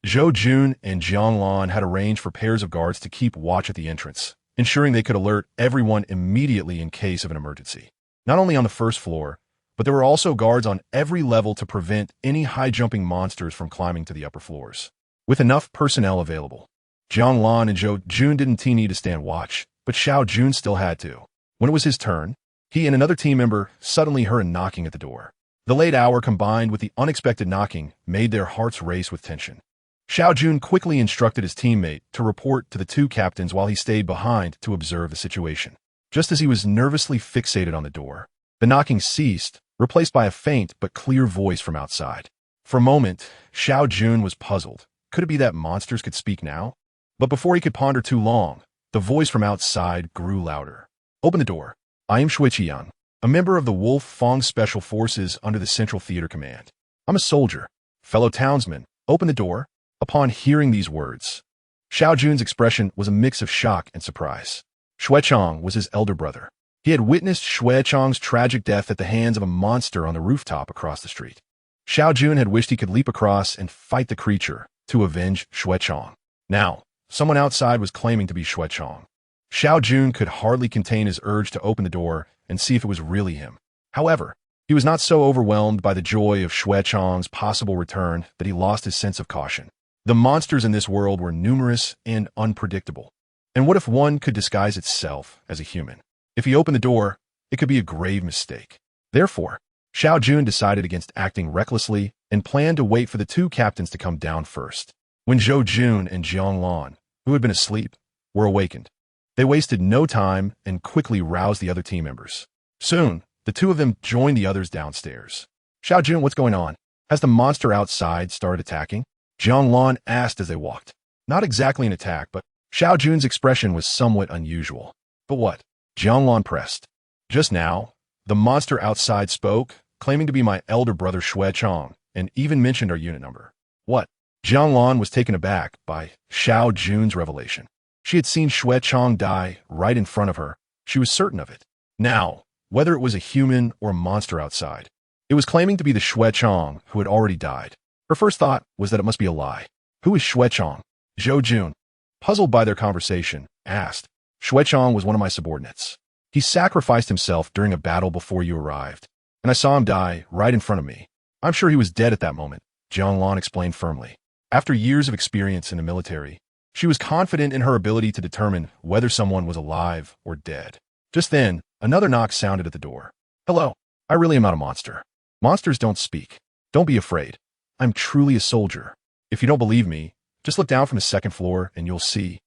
Zhou Jun and Jiang Lan had arranged for pairs of guards to keep watch at the entrance, ensuring they could alert everyone immediately in case of an emergency. Not only on the first floor, but there were also guards on every level to prevent any high-jumping monsters from climbing to the upper floors. With enough personnel available, Jiang Lan and Zhou Jun didn't need to stand watch, but Xiao Jun still had to. When it was his turn, he and another team member suddenly heard a knocking at the door. The late hour combined with the unexpected knocking made their hearts race with tension. Xiao Jun quickly instructed his teammate to report to the two captains while he stayed behind to observe the situation. Just as he was nervously fixated on the door, the knocking ceased replaced by a faint but clear voice from outside. For a moment, Xiao Jun was puzzled. Could it be that monsters could speak now? But before he could ponder too long, the voice from outside grew louder. Open the door. I am Shui Qian, a member of the Wolf Feng Special Forces under the Central Theater Command. I'm a soldier. Fellow townsman, open the door. Upon hearing these words, Xiao Jun's expression was a mix of shock and surprise. Shui Chong was his elder brother. He had witnessed Shui Chong's tragic death at the hands of a monster on the rooftop across the street. Xiao Jun had wished he could leap across and fight the creature to avenge Shui Chong. Now, someone outside was claiming to be Shui Chong. Xiao Jun could hardly contain his urge to open the door and see if it was really him. However, he was not so overwhelmed by the joy of Shui Chong's possible return that he lost his sense of caution. The monsters in this world were numerous and unpredictable. And what if one could disguise itself as a human? If he opened the door, it could be a grave mistake. Therefore, Xiao Jun decided against acting recklessly and planned to wait for the two captains to come down first. When Zhou Jun and Jiang Lan, who had been asleep, were awakened, they wasted no time and quickly roused the other team members. Soon, the two of them joined the others downstairs. Xiao Jun, what's going on? Has the monster outside started attacking? Jiang Lan asked as they walked. Not exactly an attack, but Xiao Jun's expression was somewhat unusual. But what? Jiang Lan pressed. Just now, the monster outside spoke, claiming to be my elder brother Shui Chong, and even mentioned our unit number. What? Jiang Lan was taken aback by Xiao Jun's revelation. She had seen Shui Chong die right in front of her. She was certain of it. Now, whether it was a human or a monster outside, it was claiming to be the Shui Chong who had already died. Her first thought was that it must be a lie. Who is Shui Chong? Zhou Jun, puzzled by their conversation, asked. Shui Chong was one of my subordinates. He sacrificed himself during a battle before you arrived, and I saw him die right in front of me. I'm sure he was dead at that moment, Jiang Lan explained firmly. After years of experience in the military, she was confident in her ability to determine whether someone was alive or dead. Just then, another knock sounded at the door. Hello, I really am not a monster. Monsters don't speak. Don't be afraid. I'm truly a soldier. If you don't believe me, just look down from the second floor and you'll see.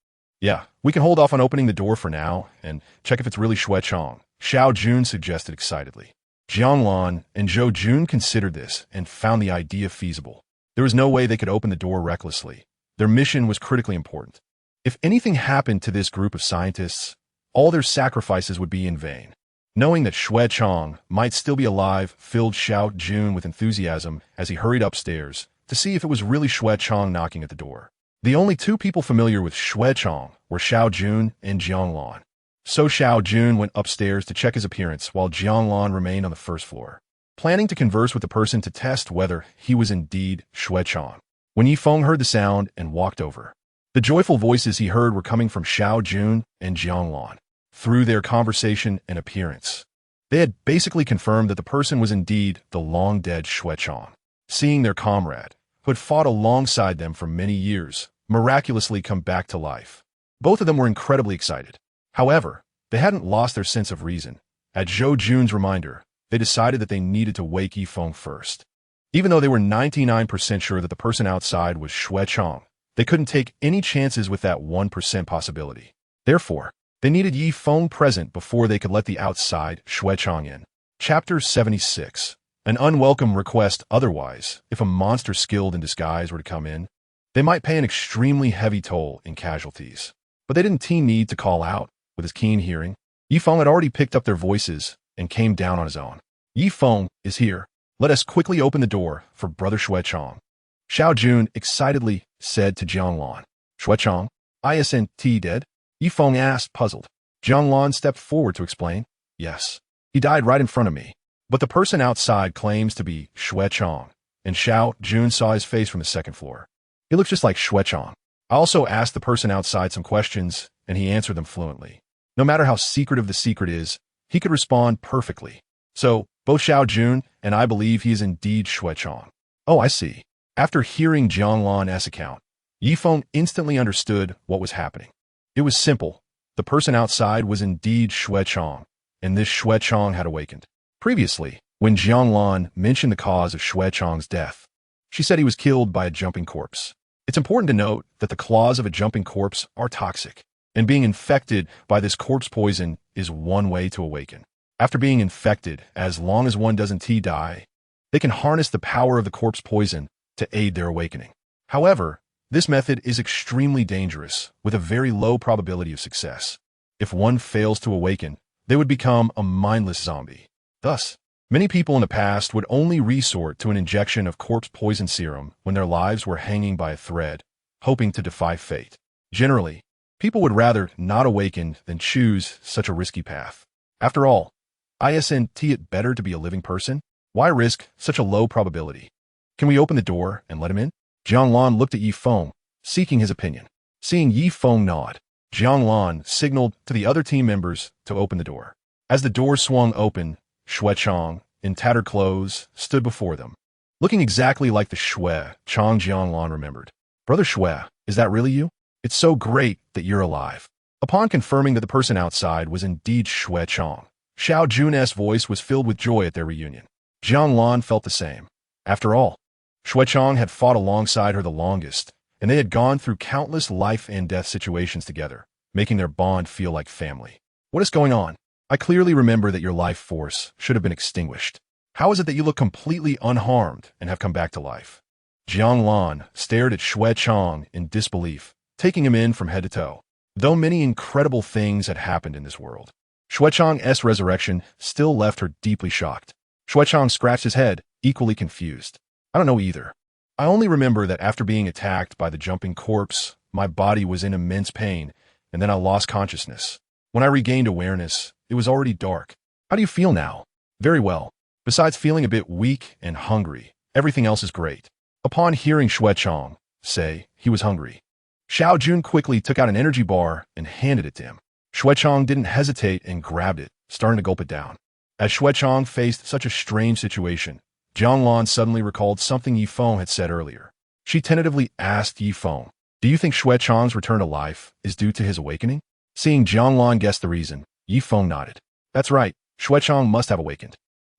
Yeah, we can hold off on opening the door for now and check if it's really Shui Chong, Xiao Jun suggested excitedly. Jiang Lan and Zhou Jun considered this and found the idea feasible. There was no way they could open the door recklessly. Their mission was critically important. If anything happened to this group of scientists, all their sacrifices would be in vain. Knowing that Shui Chong might still be alive filled Xiao Jun with enthusiasm as he hurried upstairs to see if it was really Shui Chong knocking at the door. The only two people familiar with Shui Chong were Xiao Jun and Jiang Lan. So Xiao Jun went upstairs to check his appearance while Jiang Lan remained on the first floor, planning to converse with the person to test whether he was indeed Shui Chong. When Yi Feng heard the sound and walked over, the joyful voices he heard were coming from Xiao Jun and Jiang Lan. Through their conversation and appearance, they had basically confirmed that the person was indeed the long-dead Shui Chong. Seeing their comrade, who had fought alongside them for many years, miraculously come back to life. Both of them were incredibly excited. However, they hadn't lost their sense of reason. At Zhou Jun's reminder, they decided that they needed to wake Yi Feng first. Even though they were 99% sure that the person outside was Shui Chong, they couldn't take any chances with that 1% possibility. Therefore, they needed Yi Feng present before they could let the outside Shui Chong in. Chapter 76. An unwelcome request. Otherwise, if a monster skilled in disguise were to come in, they might pay an extremely heavy toll in casualties. But they didn't need to call out. With his keen hearing, Yi Feng had already picked up their voices and came down on his own. Yi Feng is here. Let us quickly open the door for Brother Shui Chong. Xiao Jun excitedly said to Jiang Lan. Shui Chong, isn't dead? Yi Feng asked, puzzled. Jiang Lan stepped forward to explain. Yes, he died right in front of me. But the person outside claims to be Shui Chong, and Xiao Jun saw his face from the second floor. He looks just like Shui Chong. I also asked the person outside some questions, and he answered them fluently. No matter how secretive the secret is, he could respond perfectly. So, both Xiao Jun and I believe he is indeed Shui Chong. Oh, I see. After hearing Jiang Lan's account, Yi Feng instantly understood what was happening. It was simple. The person outside was indeed Shui Chong, and this Shui Chong had awakened. Previously, when Jiang Lan mentioned the cause of Shui Chong's death, she said he was killed by a jumping corpse. It's important to note that the claws of a jumping corpse are toxic, and being infected by this corpse poison is one way to awaken. After being infected, as long as one doesn't die, they can harness the power of the corpse poison to aid their awakening. However, this method is extremely dangerous, with a very low probability of success. If one fails to awaken, they would become a mindless zombie. Thus, many people in the past would only resort to an injection of corpse poison serum when their lives were hanging by a thread, hoping to defy fate. Generally, people would rather not awaken than choose such a risky path. After all, isn't it better to be a living person? Why risk such a low probability? Can we open the door and let him in? Jianglan looked at Yi Feng, seeking his opinion. Seeing Yi Feng nod, Jianglan signaled to the other team members to open the door. As the door swung open, Xue Chang, in tattered clothes, stood before them, looking exactly like the Xue Chang Jianglan remembered. Brother Xue, is that really you? It's so great that you're alive. Upon confirming that the person outside was indeed Xue Chang, Xiao Jun's voice was filled with joy at their reunion. Jianglan felt the same. After all, Xue Chang had fought alongside her the longest, and they had gone through countless life and death situations together, making their bond feel like family. What is going on? I clearly remember that your life force should have been extinguished. How is it that you look completely unharmed and have come back to life? Jianglan stared at Xue Chang in disbelief, taking him in from head to toe. Though many incredible things had happened in this world, Xue Chang's resurrection still left her deeply shocked. Xue Chang scratched his head, equally confused. I don't know either. I only remember that after being attacked by the jumping corpse, my body was in immense pain, and then I lost consciousness. When I regained awareness, it was already dark. How do you feel now? Very well. Besides feeling a bit weak and hungry, everything else is great. Upon hearing Xue Chang say he was hungry, Xiao Jun quickly took out an energy bar and handed it to him. Xue Chang didn't hesitate and grabbed it, starting to gulp it down. As Xue Chang faced such a strange situation, Jianglan suddenly recalled something Yi Feng had said earlier. She tentatively asked Yi Feng, "Do you think Xue Chang's return to life is due to his awakening?" Seeing Jianglan guess the reason, Yi Feng nodded. That's right, Xue Chang must have awakened.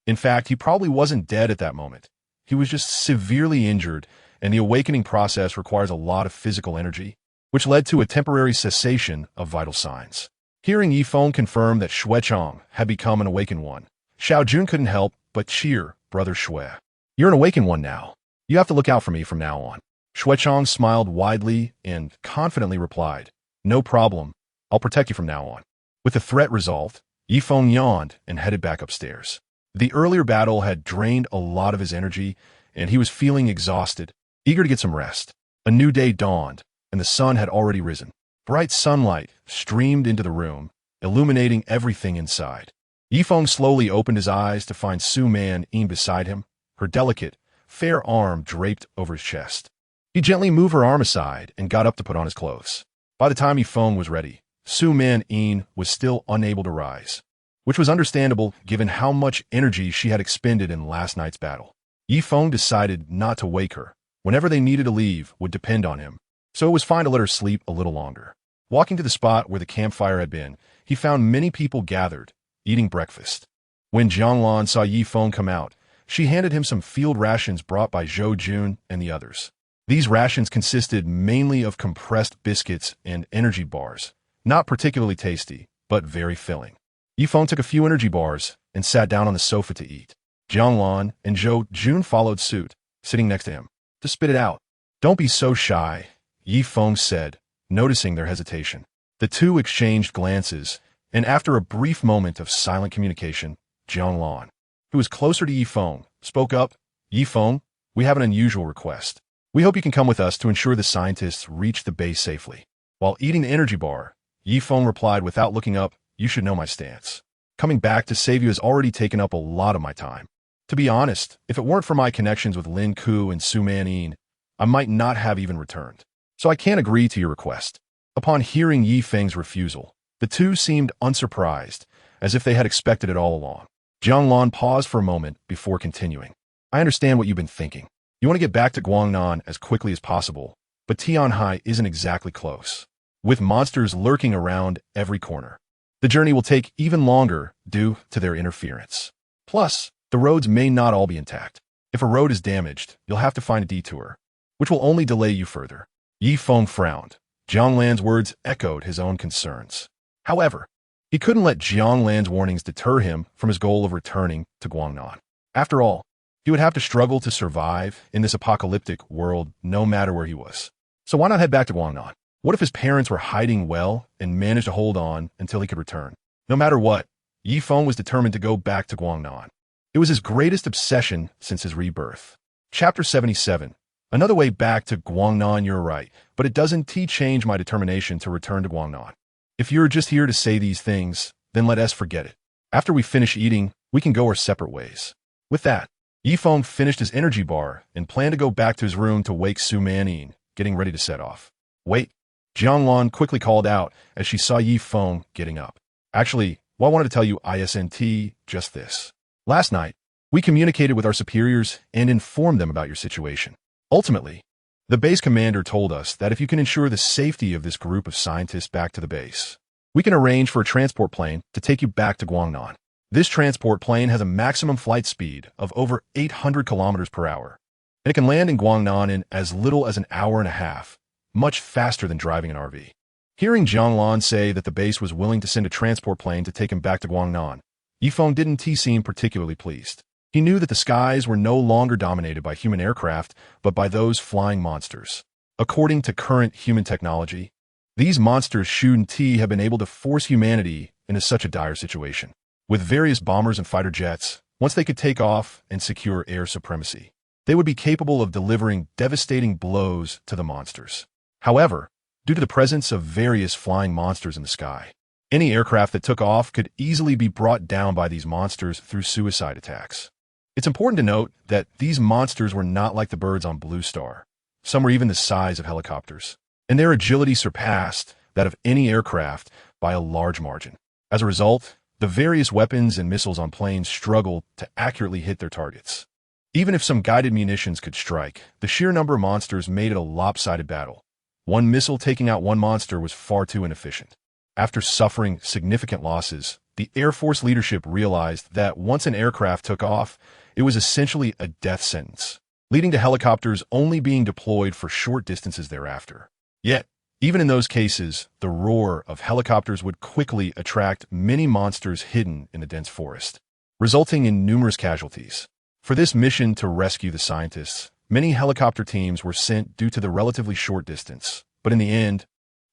In fact, he probably wasn't dead at that moment. He was just severely injured, and the awakening process requires a lot of physical energy, which led to a temporary cessation of vital signs. Hearing Yi Feng confirm that Xue Chang had become an awakened one, Xiao Jun couldn't help but cheer Brother Xue. You're an awakened one now. You have to look out for me from now on. Xue Chang smiled widely and confidently replied, No problem. I'll protect you from now on. With the threat resolved, Yi Feng yawned and headed back upstairs. The earlier battle had drained a lot of his energy, and he was feeling exhausted, eager to get some rest. A new day dawned, and the sun had already risen. Bright sunlight streamed into the room, illuminating everything inside. Yi Feng slowly opened his eyes to find Su Man Yin beside him, her delicate, fair arm draped over his chest. He gently moved her arm aside and got up to put on his clothes. By the time Yi Feng was ready, Su Man Yin was still unable to rise, which was understandable given how much energy she had expended in last night's battle. Yi Feng decided not to wake her. Whenever they needed to leave would depend on him, so it was fine to let her sleep a little longer. Walking to the spot where the campfire had been, he found many people gathered, eating breakfast. When Jianglan saw Yi Feng come out, she handed him some field rations brought by Zhou Jun and the others. These rations consisted mainly of compressed biscuits and energy bars, not particularly tasty, but very filling. Yi Feng took a few energy bars and sat down on the sofa to eat. Jianglan and Zhou Jun followed suit, sitting next to him. To spit it out. Don't be so shy, Yi Feng said, noticing their hesitation. The two exchanged glances, and after a brief moment of silent communication, Jianglan, who was closer to Yi Feng, spoke up. Yi Feng, we have an unusual request. We hope you can come with us to ensure the scientists reach the base safely. While eating the energy bar, Yi Feng replied without looking up, You should know my stance. Coming back to save you has already taken up a lot of my time. To be honest, if it weren't for my connections with Lin Ku and Su Man Yin, I might not have even returned. So I can't agree to your request. Upon hearing Yi Feng's refusal, the two seemed unsurprised, as if they had expected it all along. Jianglan paused for a moment before continuing. I understand what you've been thinking. You want to get back to Guangnan as quickly as possible, but Tianhai isn't exactly close, with monsters lurking around every corner. The journey will take even longer due to their interference. Plus, the roads may not all be intact. If a road is damaged, you'll have to find a detour, which will only delay you further. Yi Feng frowned. Jianglan's words echoed his own concerns. However, He couldn't let Jianglan's warnings deter him from his goal of returning to Guangnan. After all, he would have to struggle to survive in this apocalyptic world no matter where he was. So why not head back to Guangnan? What if his parents were hiding well and managed to hold on until he could return? No matter what, Yi Feng was determined to go back to Guangnan. It was his greatest obsession since his rebirth. Chapter 77. Another way back to Guangnan, you're right, but it doesn't change my determination to return to Guangnan. If you're just here to say these things, then let us forget it. After we finish eating, we can go our separate ways. With that, Yi Feng finished his energy bar and planned to go back to his room to wake Su Manin, getting ready to set off. Wait, Jianglan quickly called out as she saw Yi Feng getting up. Actually, I wanted to tell you ISNT just this. Last night, we communicated with our superiors and informed them about your situation. Ultimately, the base commander told us that if you can ensure the safety of this group of scientists back to the base, we can arrange for a transport plane to take you back to Guangnan. This transport plane has a maximum flight speed of over 800 kilometers per hour, and it can land in Guangnan in as little as an hour and a half, much faster than driving an RV. Hearing Jianglan say that the base was willing to send a transport plane to take him back to Guangnan, Yi Feng didn't seem particularly pleased. He knew that the skies were no longer dominated by human aircraft, but by those flying monsters. According to current human technology, these monsters shouldn't have been able to force humanity into such a dire situation. With various bombers and fighter jets, once they could take off and secure air supremacy, they would be capable of delivering devastating blows to the monsters. However, due to the presence of various flying monsters in the sky, any aircraft that took off could easily be brought down by these monsters through suicide attacks. It's important to note that these monsters were not like the birds on Blue Star. Some were even the size of helicopters, and their agility surpassed that of any aircraft by a large margin. As a result, the various weapons and missiles on planes struggled to accurately hit their targets. Even if some guided munitions could strike, the sheer number of monsters made it a lopsided battle. One missile taking out one monster was far too inefficient. After suffering significant losses, the Air Force leadership realized that once an aircraft took off, it was essentially a death sentence, leading to helicopters only being deployed for short distances thereafter. Yet, even in those cases, the roar of helicopters would quickly attract many monsters hidden in the dense forest, resulting in numerous casualties. For this mission to rescue the scientists, many helicopter teams were sent due to the relatively short distance, but in the end,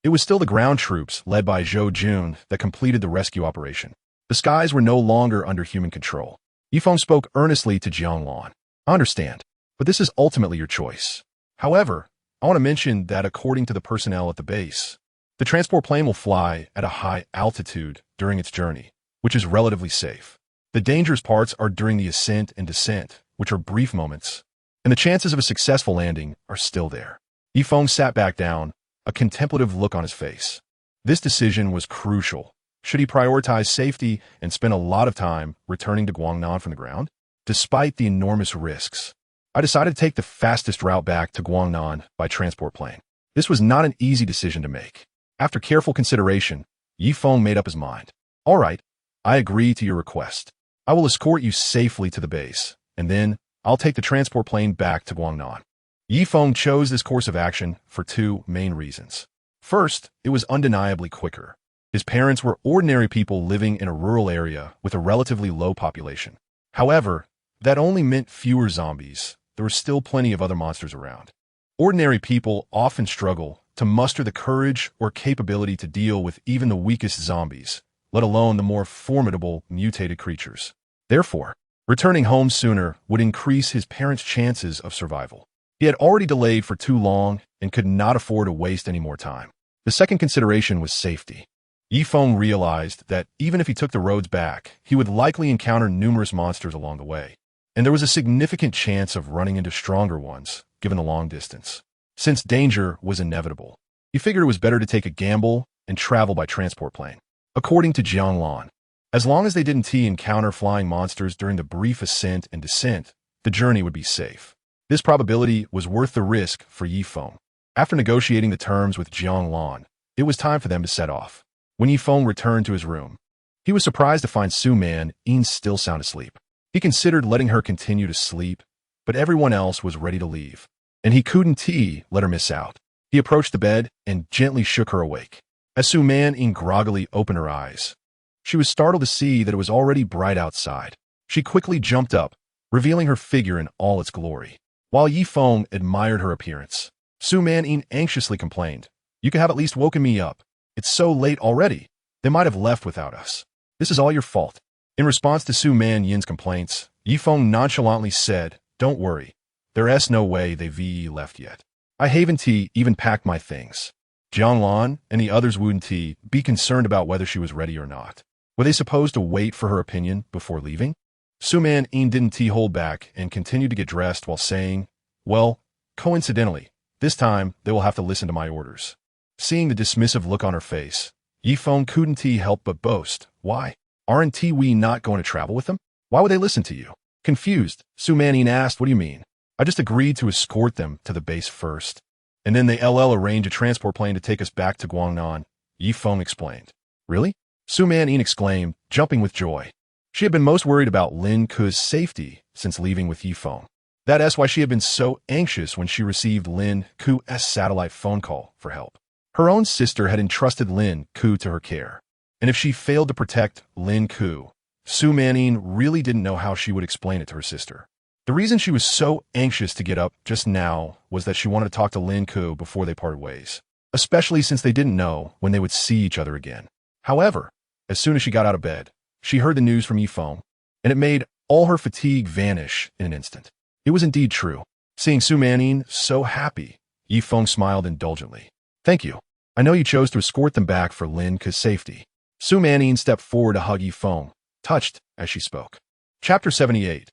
it was still the ground troops led by Zhou Jun that completed the rescue operation. The skies were no longer under human control. Yi Feng spoke earnestly to Jianglan. I understand, but this is ultimately your choice. However, I want to mention that according to the personnel at the base, the transport plane will fly at a high altitude during its journey, which is relatively safe. The dangerous parts are during the ascent and descent, which are brief moments, and the chances of a successful landing are still there. Yi Feng sat back down, a contemplative look on his face. This decision was crucial. Should he prioritize safety and spend a lot of time returning to Guangnan from the ground? Despite the enormous risks, I decided to take the fastest route back to Guangnan by transport plane. This was not an easy decision to make. After careful consideration, Yi Feng made up his mind. All right, I agree to your request. I will escort you safely to the base, and then I'll take the transport plane back to Guangnan. Yi Feng chose this course of action for two main reasons. First, it was undeniably quicker. His parents were ordinary people living in a rural area with a relatively low population. However, that only meant fewer zombies. There were still plenty of other monsters around. Ordinary people often struggle to muster the courage or capability to deal with even the weakest zombies, let alone the more formidable mutated creatures. Therefore, returning home sooner would increase his parents' chances of survival. He had already delayed for too long and could not afford to waste any more time. The second consideration was safety. Yi Feng realized that even if he took the roads back, he would likely encounter numerous monsters along the way, and there was a significant chance of running into stronger ones, given the long distance. Since danger was inevitable, he figured it was better to take a gamble and travel by transport plane. According to Jianglan, as long as they didn't encounter flying monsters during the brief ascent and descent, the journey would be safe. This probability was worth the risk for Yi Feng. After negotiating the terms with Jianglan, it was time for them to set off. When Yi Feng returned to his room, he was surprised to find Su Manin still sound asleep. He considered letting her continue to sleep, but everyone else was ready to leave, and he couldn't let her miss out. He approached the bed and gently shook her awake. As Su Manin groggily opened her eyes, She was startled to see that it was already bright outside. She quickly jumped up, revealing her figure in all its glory. While Feng admired her appearance, Su Man anxiously complained, "You could have at least woken me up. It's so late already. They might have left without us. This is all your fault." In response to Su Man's complaints, Feng nonchalantly said, "Don't worry. There's no way they've left yet. I haven't even packed my things." Jianglan and the others wouldn't be concerned about whether she was ready or not. Were they supposed to wait for her opinion before leaving? Su Man didn't hold back and continued to get dressed while saying, "Well, coincidentally, this time they will have to listen to my orders." Seeing the dismissive look on her face, Feng couldn't help but boast, "Why? Aren't we not going to travel with them? Why would they listen to you?" Confused, Su Man asked, "What do you mean? I just agreed to escort them to the base first. And then they arrange a transport plane to take us back to Guangnan," Feng explained. "Really?" Su Man exclaimed, jumping with joy. She had been most worried about Lin Ke's safety since leaving with Feng. That's why she had been so anxious when she received Lin Ke's satellite phone call for help. Her own sister had entrusted Lin Ke to her care. And if she failed to protect Lin Ke, Su Man really didn't know how she would explain it to her sister. The reason she was so anxious to get up just now was that she wanted to talk to Lin Ke before they parted ways, especially since they didn't know when they would see each other again. However, as soon as she got out of bed, she heard the news from Feng, and it made all her fatigue vanish in an instant. It was indeed true. Seeing Su Man so happy, Feng smiled indulgently. "Thank you. I know you chose to escort them back for Lin Ke's safety." Su Man stepped forward to hug Feng, touched as she spoke. Chapter 78.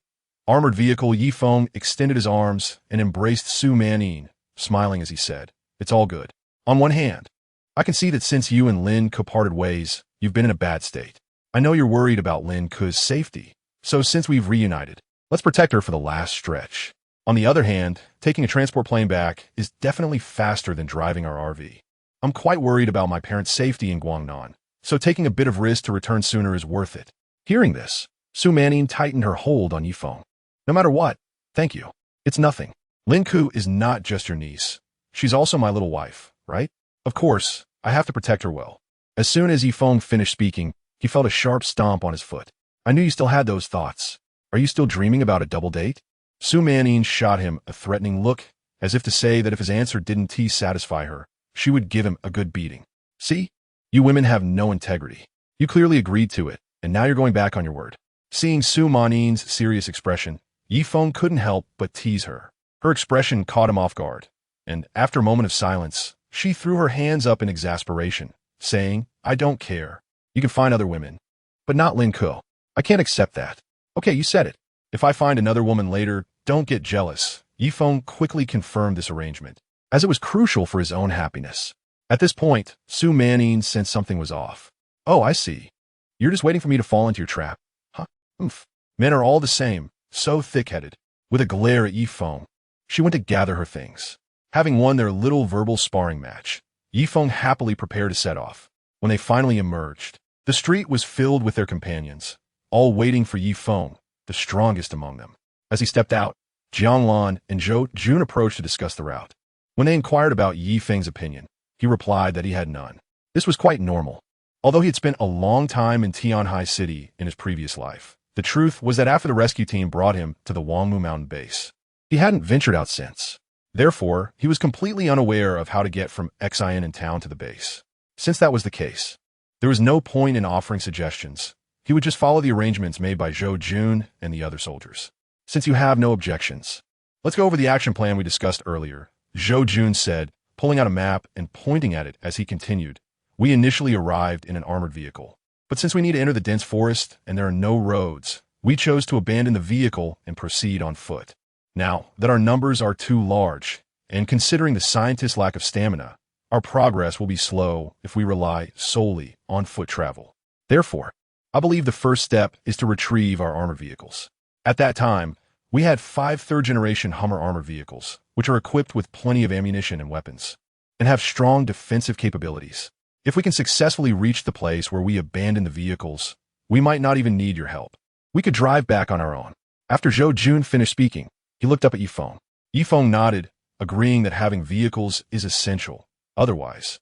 Armored Vehicle. Feng extended his arms and embraced Su Man, smiling as he said, "It's all good. On one hand, I can see that since you and Lin Ke parted ways, you've been in a bad state. I know you're worried about Lin Ke's safety, so since we've reunited, let's protect her for the last stretch. On the other hand, taking a transport plane back is definitely faster than driving our RV. I'm quite worried about my parents' safety in Guangnan, so taking a bit of risk to return sooner is worth it." Hearing this, Su Man tightened her hold on Feng. "No matter what, thank you. It's nothing. Lin Ke is not just your niece. She's also my little wife, right? Of course, I have to protect her well." As soon as Feng finished speaking, he felt a sharp stomp on his foot. "I knew you still had those thoughts. Are you still dreaming about a double date?" Su Man shot him a threatening look, as if to say that if his answer didn't satisfy her, she would give him a good beating. "See? You women have no integrity. You clearly agreed to it, and now you're going back on your word." Seeing Su Man's serious expression, Feng couldn't help but tease her. Her expression caught him off guard, and after a moment of silence, she threw her hands up in exasperation, saying, "I don't care. You can find other women, but not Lin Ke. I can't accept that." "Okay, you said it. If I find another woman later, don't get jealous." Feng quickly confirmed this arrangement, as it was crucial for his own happiness. At this point, Su Man sensed something was off. "Oh, I see. You're just waiting for me to fall into your trap. Huh? Oomph. Men are all the same, so thick-headed." With a glare at Feng, she went to gather her things. Having won their little verbal sparring match, Feng happily prepared to set off. When they finally emerged, the street was filled with their companions, all waiting for Feng, the strongest among them. As he stepped out, Jianglan and Zhou Jun approached to discuss the route. When they inquired about Feng's opinion, he replied that he had none. This was quite normal. Although he had spent a long time in Tianhai City in his previous life, the truth was that after the rescue team brought him to the Wangmu Mountain base, he hadn't ventured out since. Therefore, he was completely unaware of how to get from Xin in town to the base. Since that was the case, there was no point in offering suggestions. He would just follow the arrangements made by Zhou Jun and the other soldiers. "Since you have no objections, let's go over the action plan we discussed earlier," Zhou Jun said, pulling out a map and pointing at it as he continued. "We initially arrived in an armored vehicle, but since we need to enter the dense forest and there are no roads, we chose to abandon the vehicle and proceed on foot. Now that our numbers are too large, and considering the scientists' lack of stamina, our progress will be slow if we rely solely on foot travel. Therefore, I believe the first step is to retrieve our armored vehicles." At that time, we had 5 third-generation Hummer armored vehicles, which are equipped with plenty of ammunition and weapons, and have strong defensive capabilities. If we can successfully reach the place where we abandon the vehicles, we might not even need your help. We could drive back on our own. After Zhou Jun finished speaking, he looked up at Feng. Feng nodded, agreeing that having vehicles is essential. Otherwise,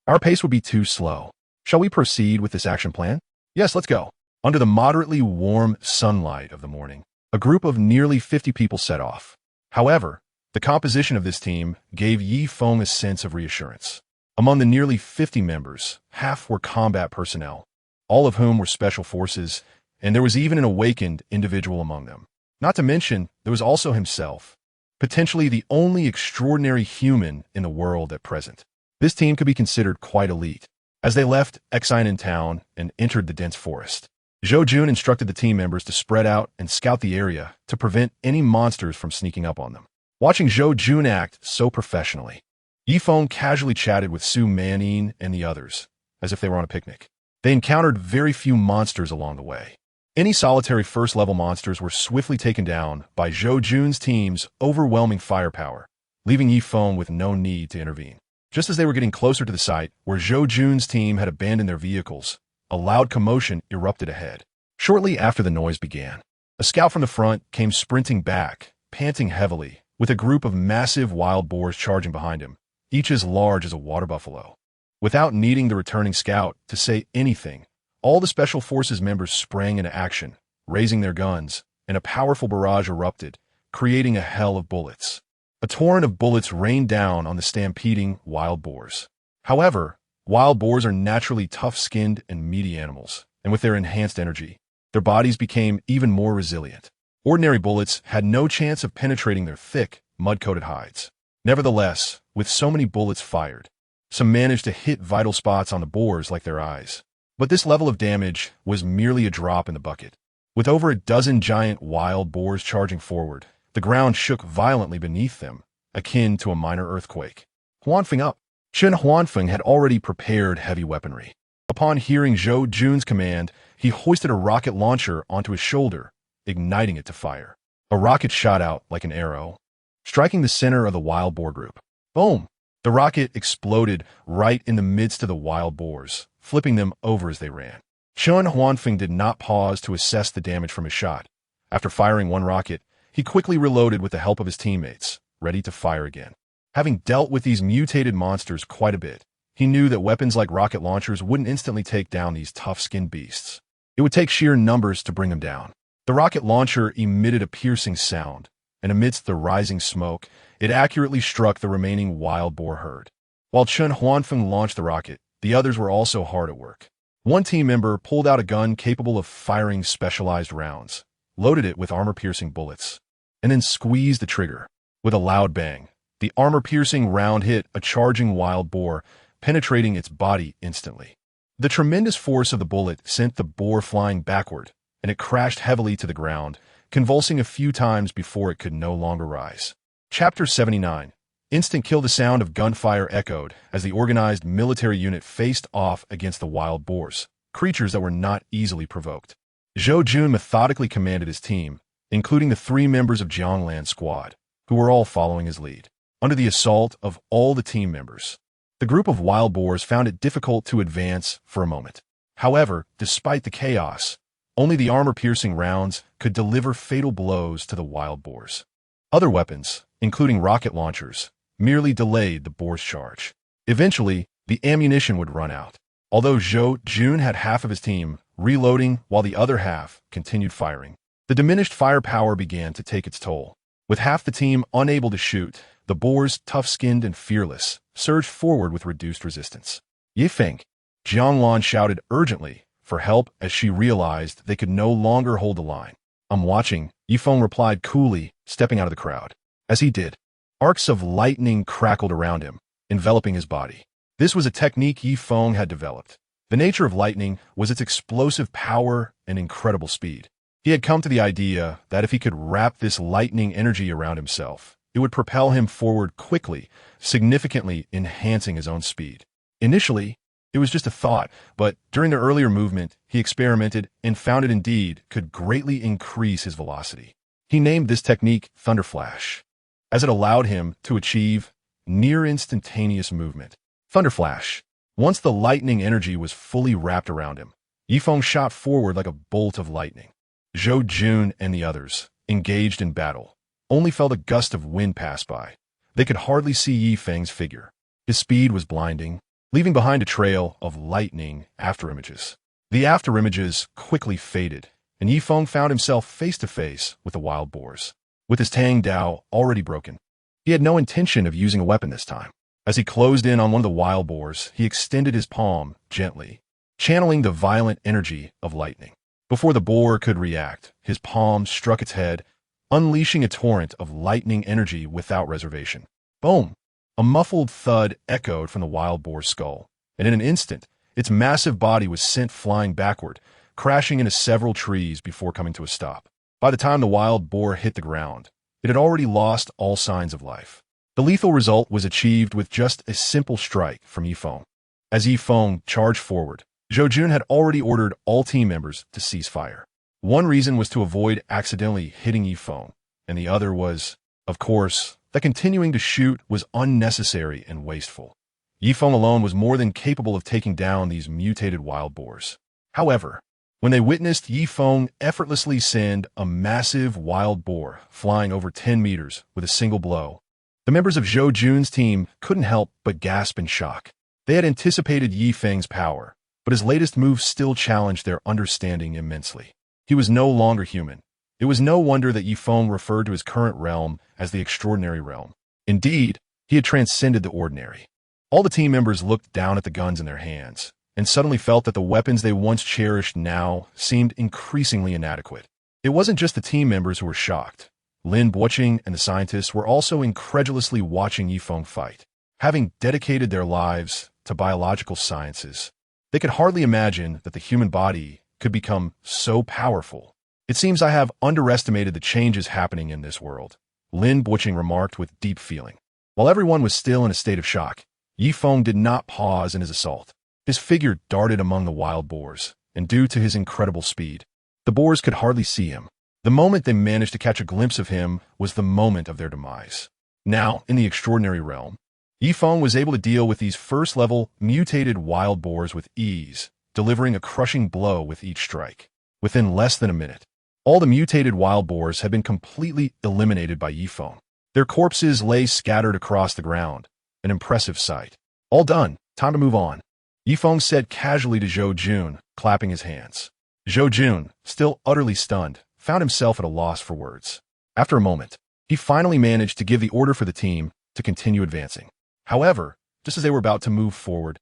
our pace would be too slow. "Shall we proceed with this action plan?" Yes, let's go. Under the moderately warm sunlight of the morning, a group of nearly 50 people set off. However, the composition of this team gave Yi Feng a sense of reassurance. Among the nearly 50 members, half were combat personnel, all of whom were special forces, and there was even an awakened individual among them. Not to mention, there was also himself, potentially the only extraordinary human in the world at present. This team could be considered quite elite. As they left Exine town and entered the dense forest, Zhou Jun instructed the team members to spread out and scout the area to prevent any monsters from sneaking up on them. Watching Zhou Jun act so professionally, Yi Feng casually chatted with Su Manin and the others, as if they were on a picnic. They encountered very few monsters along the way. Any solitary first-level monsters were swiftly taken down by Zhou Jun's team's overwhelming firepower, leaving Yi Feng with no need to intervene. Just as they were getting closer to the site where Zhou Jun's team had abandoned their vehicles, a loud commotion erupted ahead. Shortly after the noise began, a scout from the front came sprinting back, panting heavily, with a group of massive wild boars charging behind him, each as large as a water buffalo. Without needing the returning scout to say anything, all the Special Forces members sprang into action, raising their guns, and a powerful barrage erupted, creating a hell of bullets. A torrent of bullets rained down on the stampeding wild boars. However, wild boars are naturally tough-skinned and meaty animals, and with their enhanced energy, their bodies became even more resilient. Ordinary bullets had no chance of penetrating their thick, mud-coated hides. Nevertheless, with so many bullets fired, some managed to hit vital spots on the boars like their eyes. But this level of damage was merely a drop in the bucket. With over a dozen giant wild boars charging forward, the ground shook violently beneath them, akin to a minor earthquake. Huanfeng up. Chen Huanfeng had already prepared heavy weaponry. Upon hearing Zhou Jun's command, he hoisted a rocket launcher onto his shoulder, igniting it to fire. A rocket shot out like an arrow, striking the center of the wild boar group. Boom! The rocket exploded right in the midst of the wild boars, flipping them over as they ran. Chen Huanfeng did not pause to assess the damage from his shot. After firing one rocket, he quickly reloaded with the help of his teammates, ready to fire again. Having dealt with these mutated monsters quite a bit, he knew that weapons like rocket launchers wouldn't instantly take down these tough-skinned beasts. It would take sheer numbers to bring them down. The rocket launcher emitted a piercing sound, and amidst the rising smoke, it accurately struck the remaining wild boar herd. While Chen Huanfeng launched the rocket, the others were also hard at work. One team member pulled out a gun capable of firing specialized rounds, loaded it with armor-piercing bullets, and then squeezed the trigger. With a loud bang, the armor-piercing round hit a charging wild boar, penetrating its body instantly. The tremendous force of the bullet sent the boar flying backward, and it crashed heavily to the ground, convulsing a few times before it could no longer rise. Chapter 79. Instant kill. The sound of gunfire echoed as the organized military unit faced off against the wild boars, creatures that were not easily provoked. Zhou Jun methodically commanded his team, including the 3 members of Jianglan's squad, who were all following his lead. Under the assault of all the team members, the group of wild boars found it difficult to advance for a moment. However, despite the chaos, only the armor-piercing rounds could deliver fatal blows to the wild boars. Other weapons, including rocket launchers, merely delayed the boar's charge. Eventually, the ammunition would run out, although Zhou Jun had half of his team reloading while the other half continued firing. The diminished firepower began to take its toll. With half the team unable to shoot, the boars, tough-skinned and fearless, surged forward with reduced resistance. Ye Feng, Jianglan shouted urgently for help as she realized they could no longer hold the line. I'm watching, Yi Feng replied coolly, stepping out of the crowd. As he did, arcs of lightning crackled around him, enveloping his body. This was a technique Yi Feng had developed. The nature of lightning was its explosive power and incredible speed. He had come to the idea that if he could wrap this lightning energy around himself, it would propel him forward quickly, significantly enhancing his own speed. Initially, it was just a thought, but during the earlier movement, he experimented and found it indeed could greatly increase his velocity. He named this technique Thunder Flash, as it allowed him to achieve near-instantaneous movement. Thunder Flash. Once the lightning energy was fully wrapped around him, Yi Feng shot forward like a bolt of lightning. Zhou Jun and the others, engaged in battle, only felt a gust of wind pass by. They could hardly see Yi Feng's figure. His speed was blinding, leaving behind a trail of lightning afterimages. The after images quickly faded, and Yi Feng found himself face-to-face with the wild boars. With his Tang Dao already broken, he had no intention of using a weapon this time. As he closed in on one of the wild boars, he extended his palm gently, channeling the violent energy of lightning. Before the boar could react, his palm struck its head, unleashing a torrent of lightning energy without reservation. Boom! A muffled thud echoed from the wild boar's skull, and in an instant, its massive body was sent flying backward, crashing into several trees before coming to a stop. By the time the wild boar hit the ground, it had already lost all signs of life. The lethal result was achieved with just a simple strike from Yi Feng. As Yi Feng charged forward, Zhou Jun had already ordered all team members to cease fire. One reason was to avoid accidentally hitting Yi Feng, and the other was, of course, that continuing to shoot was unnecessary and wasteful. Yi Feng alone was more than capable of taking down these mutated wild boars. However, when they witnessed Yi Feng effortlessly send a massive wild boar flying over 10 meters with a single blow, the members of Zhou Jun's team couldn't help but gasp in shock. They had anticipated Yi Feng's power, but his latest move still challenged their understanding immensely. He was no longer human. It was no wonder that Yi Feng referred to his current realm as the extraordinary realm. Indeed, he had transcended the ordinary. All the team members looked down at the guns in their hands, and suddenly felt that the weapons they once cherished now seemed increasingly inadequate. It wasn't just the team members who were shocked. Lin Buoqing and the scientists were also incredulously watching Yi Feng fight. Having dedicated their lives to biological sciences, they could hardly imagine that the human body could become so powerful. It seems I have underestimated the changes happening in this world, Lin Buoqing remarked with deep feeling. While everyone was still in a state of shock, Yi Feng did not pause in his assault. His figure darted among the wild boars, and due to his incredible speed, the boars could hardly see him. The moment they managed to catch a glimpse of him was the moment of their demise. Now, in the extraordinary realm, Yi Feng was able to deal with these first-level, mutated wild boars with ease, delivering a crushing blow with each strike. Within less than a minute, all the mutated wild boars had been completely eliminated by Yi Feng. Their corpses lay scattered across the ground, an impressive sight. All done, time to move on, Yi Feng said casually to Zhou Jun, clapping his hands. Zhou Jun, still utterly stunned, found himself at a loss for words. After a moment, he finally managed to give the order for the team to continue advancing. However, just as they were about to move forward,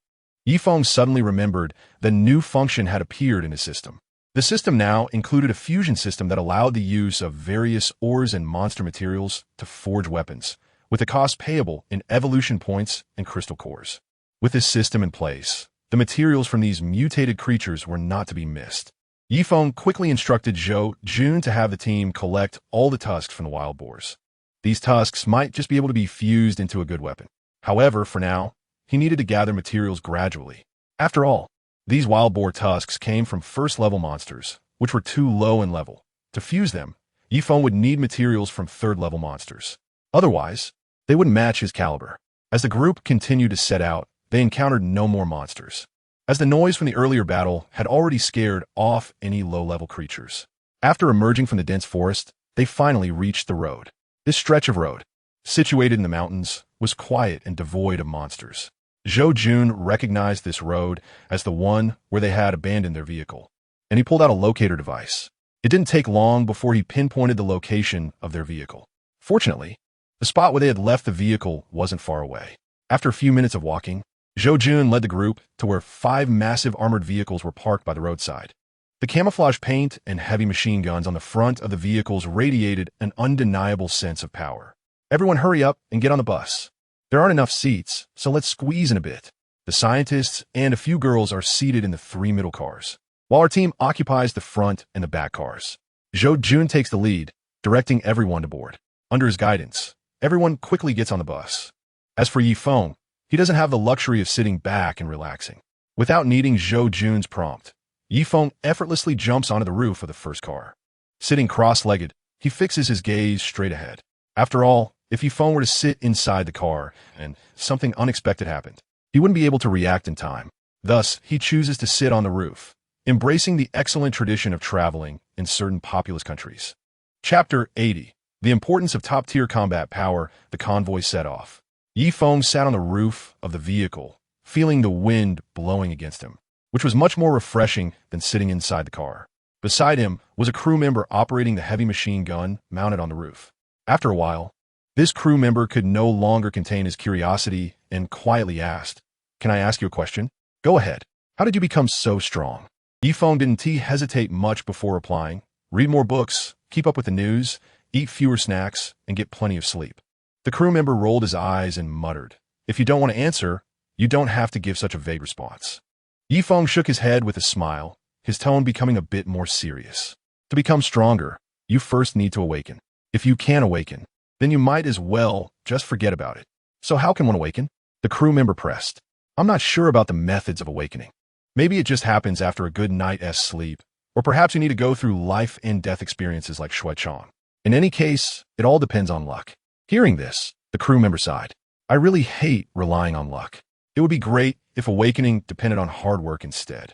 Yi Feng suddenly remembered that a new function had appeared in his system. The system now included a fusion system that allowed the use of various ores and monster materials to forge weapons, with the cost payable in evolution points and crystal cores. With this system in place, the materials from these mutated creatures were not to be missed. Yi Feng quickly instructed Zhou Jun to have the team collect all the tusks from the wild boars. These tusks might just be able to be fused into a good weapon. However, for now, he needed to gather materials gradually. After all, these wild boar tusks came from first-level monsters, which were too low in level. To fuse them, Yi Feng would need materials from third-level monsters. Otherwise, they wouldn't match his caliber. As the group continued to set out, they encountered no more monsters, as the noise from the earlier battle had already scared off any low-level creatures. After emerging from the dense forest, they finally reached the road. This stretch of road, situated in the mountains, was quiet and devoid of monsters. Zhou Jun recognized this road as the one where they had abandoned their vehicle, and he pulled out a locator device. It didn't take long before he pinpointed the location of their vehicle. Fortunately, the spot where they had left the vehicle wasn't far away. After a few minutes of walking, Zhou Jun led the group to where 5 massive armored vehicles were parked by the roadside. The camouflage paint and heavy machine guns on the front of the vehicles radiated an undeniable sense of power. Everyone hurry up and get on the bus. There aren't enough seats, so let's squeeze in a bit. The scientists and a few girls are seated in the 3 middle cars, while our team occupies the front and the back cars. Zhou Jun takes the lead, directing everyone to board. Under his guidance, everyone quickly gets on the bus. As for Yi Feng, he doesn't have the luxury of sitting back and relaxing. Without needing Zhou Jun's prompt, Yi Feng effortlessly jumps onto the roof of the first car. Sitting cross-legged, he fixes his gaze straight ahead. After all, if Yi Feng were to sit inside the car and something unexpected happened, he wouldn't be able to react in time. Thus, he chooses to sit on the roof, embracing the excellent tradition of traveling in certain populous countries. Chapter 80. The importance of top-tier combat power. The convoy set off. Yi Feng sat on the roof of the vehicle, feeling the wind blowing against him. which was much more refreshing than sitting inside the car. Beside him was a crew member operating the heavy machine gun mounted on the roof. After a while, this crew member could no longer contain his curiosity and quietly asked, "Can I ask you a question?" "Go ahead. How did you become so strong?" Feng didn't hesitate much before replying. "Read more books, keep up with the news, eat fewer snacks, and get plenty of sleep." The crew member rolled his eyes and muttered, "If you don't want to answer, you don't have to give such a vague response." Feng shook his head with a smile, his tone becoming a bit more serious. "To become stronger, you first need to awaken. If you can't awaken, then you might as well just forget about it." "So how can one awaken?" The crew member pressed. "I'm not sure about the methods of awakening. Maybe it just happens after a good night's sleep, or perhaps you need to go through life and death experiences like Shui Chong. In any case, it all depends on luck." Hearing this, the crew member sighed. "I really hate relying on luck. It would be great if awakening depended on hard work instead."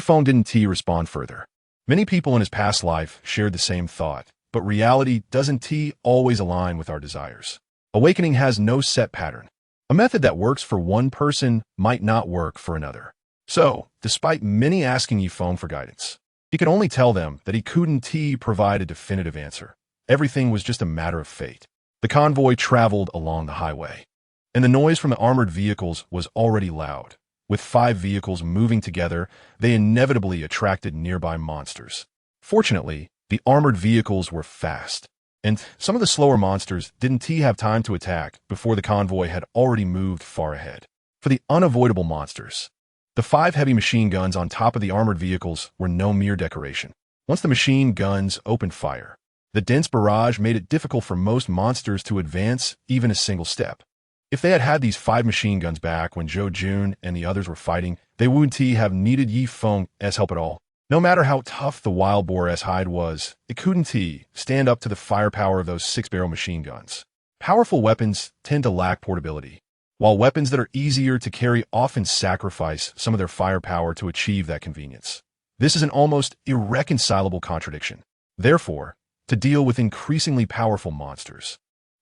Feng didn't respond further. Many people in his past life shared the same thought, but reality doesn't always align with our desires. Awakening has no set pattern. A method that works for one person might not work for another. So, despite many asking Feng for guidance, he could only tell them that he couldn't provide a definitive answer. Everything was just a matter of fate. The convoy traveled along the highway, and the noise from the armored vehicles was already loud. With 5 vehicles moving together, they inevitably attracted nearby monsters. Fortunately, the armored vehicles were fast, and some of the slower monsters didn't have time to attack before the convoy had already moved far ahead. For the unavoidable monsters, the 5 heavy machine guns on top of the armored vehicles were no mere decoration. Once the machine guns opened fire, the dense barrage made it difficult for most monsters to advance even a single step. If they had had these 5 machine guns back when Zhou Jun and the others were fighting, they wouldn't have needed Feng's help at all. No matter how tough the wild boar's hide was, it couldn't stand up to the firepower of those 6-barrel machine guns. Powerful weapons tend to lack portability, while weapons that are easier to carry often sacrifice some of their firepower to achieve that convenience. This is an almost irreconcilable contradiction. Therefore, to deal with increasingly powerful monsters,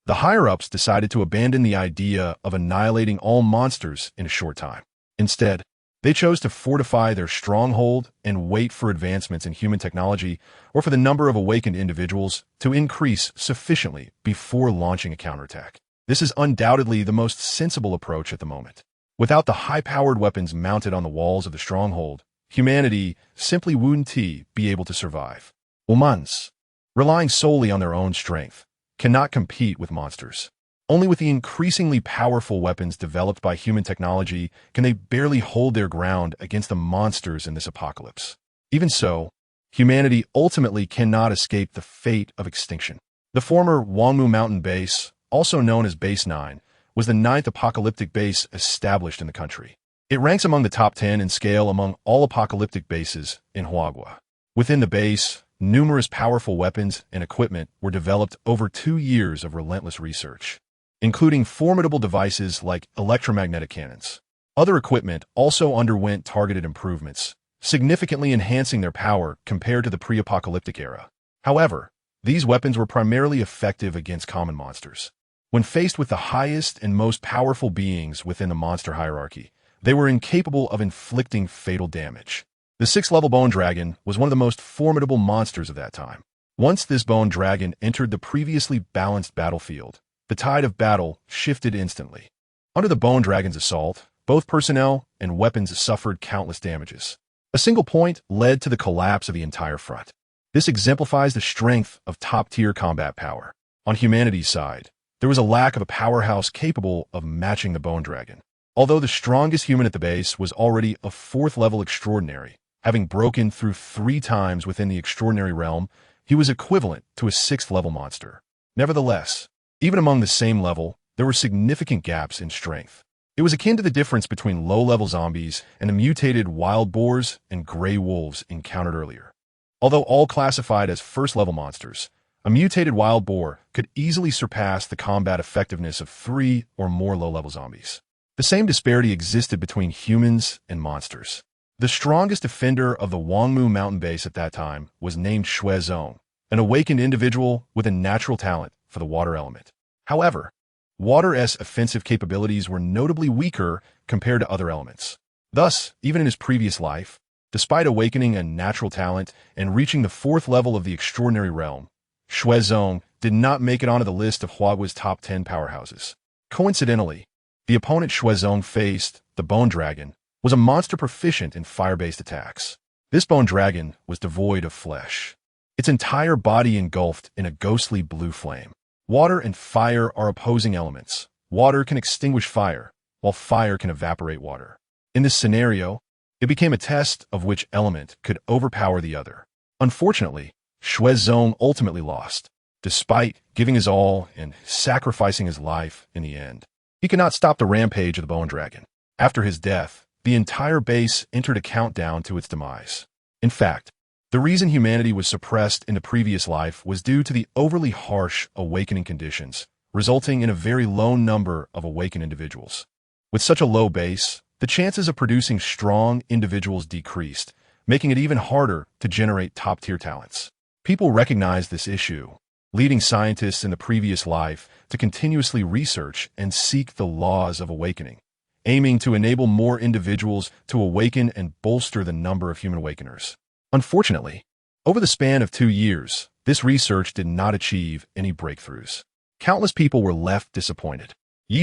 the higher-ups decided to abandon the idea of annihilating all monsters in a short time. Instead, they chose to fortify their stronghold and wait for advancements in human technology or for the number of awakened individuals to increase sufficiently before launching a counterattack. This is undoubtedly the most sensible approach at the moment. Without the high-powered weapons mounted on the walls of the stronghold, humanity simply wouldn't be able to survive. Humans, relying solely on their own strength, cannot compete with monsters. Only with the increasingly powerful weapons developed by human technology can they barely hold their ground against the monsters in this apocalypse. Even so, humanity ultimately cannot escape the fate of extinction. The former Wangmu Mountain Base, also known as Base 9, was the 9th apocalyptic base established in the country. It ranks among the top 10 in scale among all apocalyptic bases in Huagua. Within the base, numerous powerful weapons and equipment were developed over 2 years of relentless research, including formidable devices like electromagnetic cannons. Other equipment also underwent targeted improvements, significantly enhancing their power compared to the pre-apocalyptic era. However, these weapons were primarily effective against common monsters. When faced with the highest and most powerful beings within the monster hierarchy, they were incapable of inflicting fatal damage. The 6th-level bone dragon was one of the most formidable monsters of that time. Once this bone dragon entered the previously balanced battlefield, the tide of battle shifted instantly. Under the bone dragon's assault, both personnel and weapons suffered countless damages. A single point led to the collapse of the entire front. This exemplifies the strength of top-tier combat power. On humanity's side, there was a lack of a powerhouse capable of matching the bone dragon. Although the strongest human at the base was already a 4th-level extraordinary, having broken through 3 times within the extraordinary realm, he was equivalent to a 6th-level monster. Nevertheless, even among the same level, there were significant gaps in strength. It was akin to the difference between low-level zombies and the mutated wild boars and gray wolves encountered earlier. Although all classified as 1st-level monsters, a mutated wild boar could easily surpass the combat effectiveness of 3 or more low-level zombies. The same disparity existed between humans and monsters. The strongest defender of the Wangmu Mountain Base at that time was named Shui Zong, an awakened individual with a natural talent for the water element. However, water's offensive capabilities were notably weaker compared to other elements. Thus, even in his previous life, despite awakening a natural talent and reaching the 4th level of the extraordinary realm, Shuezong did not make it onto the list of Huagua's top 10 powerhouses. Coincidentally, the opponent Shuezong faced, the Bone Dragon, was a monster proficient in fire-based attacks. This bone dragon was devoid of flesh, its entire body engulfed in a ghostly blue flame. Water and fire are opposing elements. Water can extinguish fire, while fire can evaporate water. In this scenario, it became a test of which element could overpower the other. Unfortunately, Shuezong ultimately lost, despite giving his all and sacrificing his life in the end. He could not stop the rampage of the Bone Dragon. After his death, the entire base entered a countdown to its demise. In fact, the reason humanity was suppressed in the previous life was due to the overly harsh awakening conditions, resulting in a very low number of awakened individuals. With such a low base, the chances of producing strong individuals decreased, making it even harder to generate top-tier talents. People recognized this issue, leading scientists in the previous life to continuously research and seek the laws of awakening, aiming to enable more individuals to awaken and bolster the number of human awakeners. Unfortunately, over the span of 2 years, this research did not achieve any breakthroughs. Countless people were left disappointed.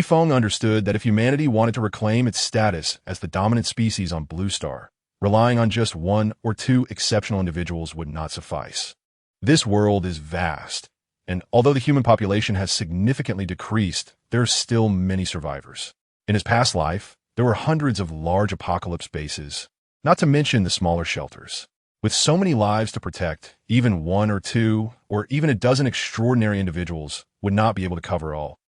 Feng understood that if humanity wanted to reclaim its status as the dominant species on Blue Star, relying on just 1 or 2 exceptional individuals would not suffice. This world is vast, and although the human population has significantly decreased, there are still many survivors. In his past life, there were hundreds of large apocalypse bases, not to mention the smaller shelters. With so many lives to protect, even 1 or 2, or even a dozen extraordinary individuals would not be able to cover all.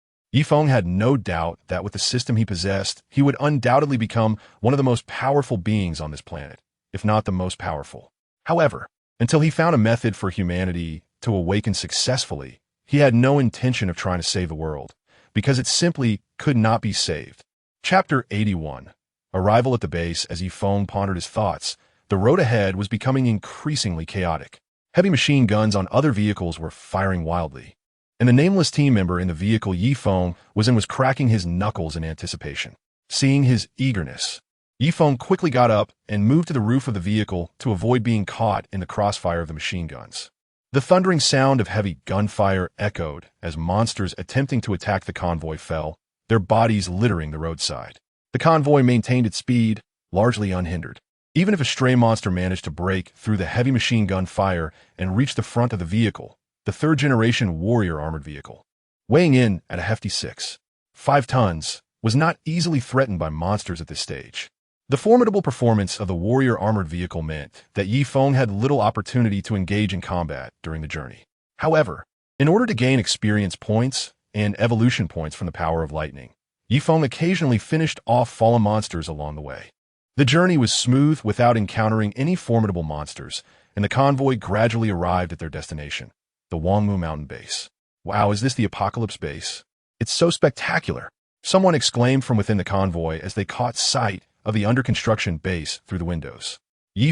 Feng had no doubt that with the system he possessed, he would undoubtedly become one of the most powerful beings on this planet, if not the most powerful. However, until he found a method for humanity to awaken successfully, he had no intention of trying to save the world, because it simply could not be saved. Chapter 81. Arrival at the base. As Feng pondered his thoughts, the road ahead was becoming increasingly chaotic. Heavy machine guns on other vehicles were firing wildly, and the nameless team member in the vehicle Feng was in was cracking his knuckles in anticipation. Seeing his eagerness, Feng quickly got up and moved to the roof of the vehicle to avoid being caught in the crossfire of the machine guns. The thundering sound of heavy gunfire echoed as monsters attempting to attack the convoy fell, their bodies littering the roadside. The convoy maintained its speed, largely unhindered. Even if a stray monster managed to break through the heavy machine gun fire and reach the front of the vehicle, the 3rd-generation warrior armored vehicle, weighing in at a hefty 6.5 tons, was not easily threatened by monsters at this stage. The formidable performance of the warrior armored vehicle meant that Feng had little opportunity to engage in combat during the journey. However, in order to gain experience points and evolution points from the power of lightning, Feng occasionally finished off fallen monsters along the way. The journey was smooth without encountering any formidable monsters, and the convoy gradually arrived at their destination, the Wangmu Mountain Base. Wow, is this the Apocalypse Base? It's so spectacular! Someone exclaimed from within the convoy as they caught sight of the under-construction base through the windows.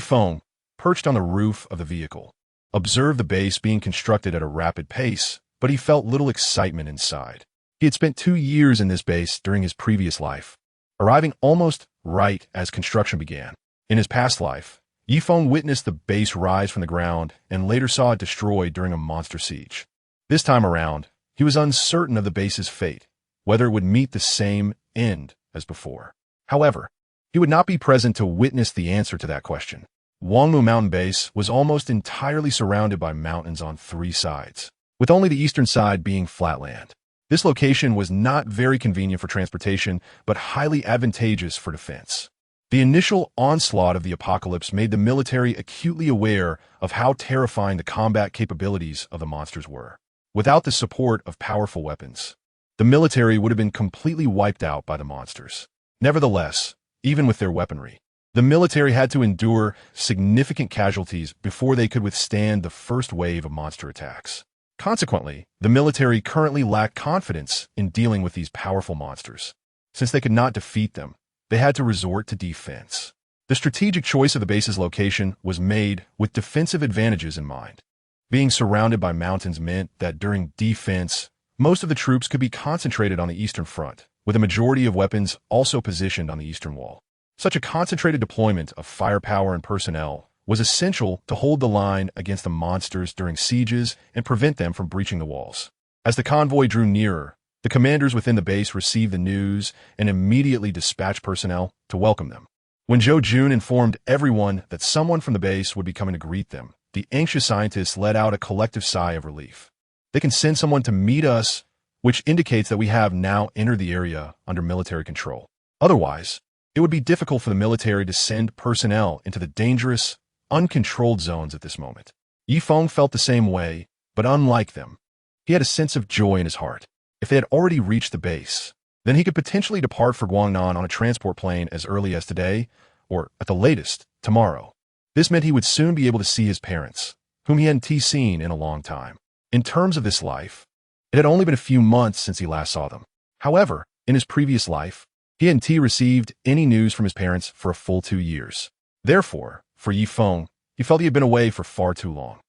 Feng, perched on the roof of the vehicle, observed the base being constructed at a rapid pace, but he felt little excitement inside. He had spent 2 years in this base during his previous life, arriving almost right as construction began. In his past life, Feng witnessed the base rise from the ground and later saw it destroyed during a monster siege. This time around, he was uncertain of the base's fate, whether it would meet the same end as before. However, he would not be present to witness the answer to that question. Wangmu Mountain Base was almost entirely surrounded by mountains on 3 sides, with only the eastern side being flat land. This location was not very convenient for transportation, but highly advantageous for defense. The initial onslaught of the apocalypse made the military acutely aware of how terrifying the combat capabilities of the monsters were. Without the support of powerful weapons, the military would have been completely wiped out by the monsters. Nevertheless, even with their weaponry, the military had to endure significant casualties before they could withstand the first wave of monster attacks. Consequently, the military currently lacked confidence in dealing with these powerful monsters. Since they could not defeat them, they had to resort to defense. The strategic choice of the base's location was made with defensive advantages in mind. Being surrounded by mountains meant that during defense, most of the troops could be concentrated on the eastern front, with a majority of weapons also positioned on the eastern wall. Such a concentrated deployment of firepower and personnel was essential to hold the line against the monsters during sieges and prevent them from breaching the walls. As the convoy drew nearer, the commanders within the base received the news and immediately dispatched personnel to welcome them. When Zhou Jun informed everyone that someone from the base would be coming to greet them, the anxious scientists let out a collective sigh of relief. They can send someone to meet us, which indicates that we have now entered the area under military control. Otherwise, it would be difficult for the military to send personnel into the dangerous, uncontrolled zones at this moment. Feng felt the same way, but unlike them, he had a sense of joy in his heart. If they had already reached the base, then he could potentially depart for Guangnan on a transport plane as early as today, or at the latest, tomorrow. This meant he would soon be able to see his parents, whom he hadn't seen in a long time. In terms of this life, it had only been a few months since he last saw them. However, in his previous life, he hadn't received any news from his parents for a full 2 years. Therefore, for Feng, he felt he had been away for far too long.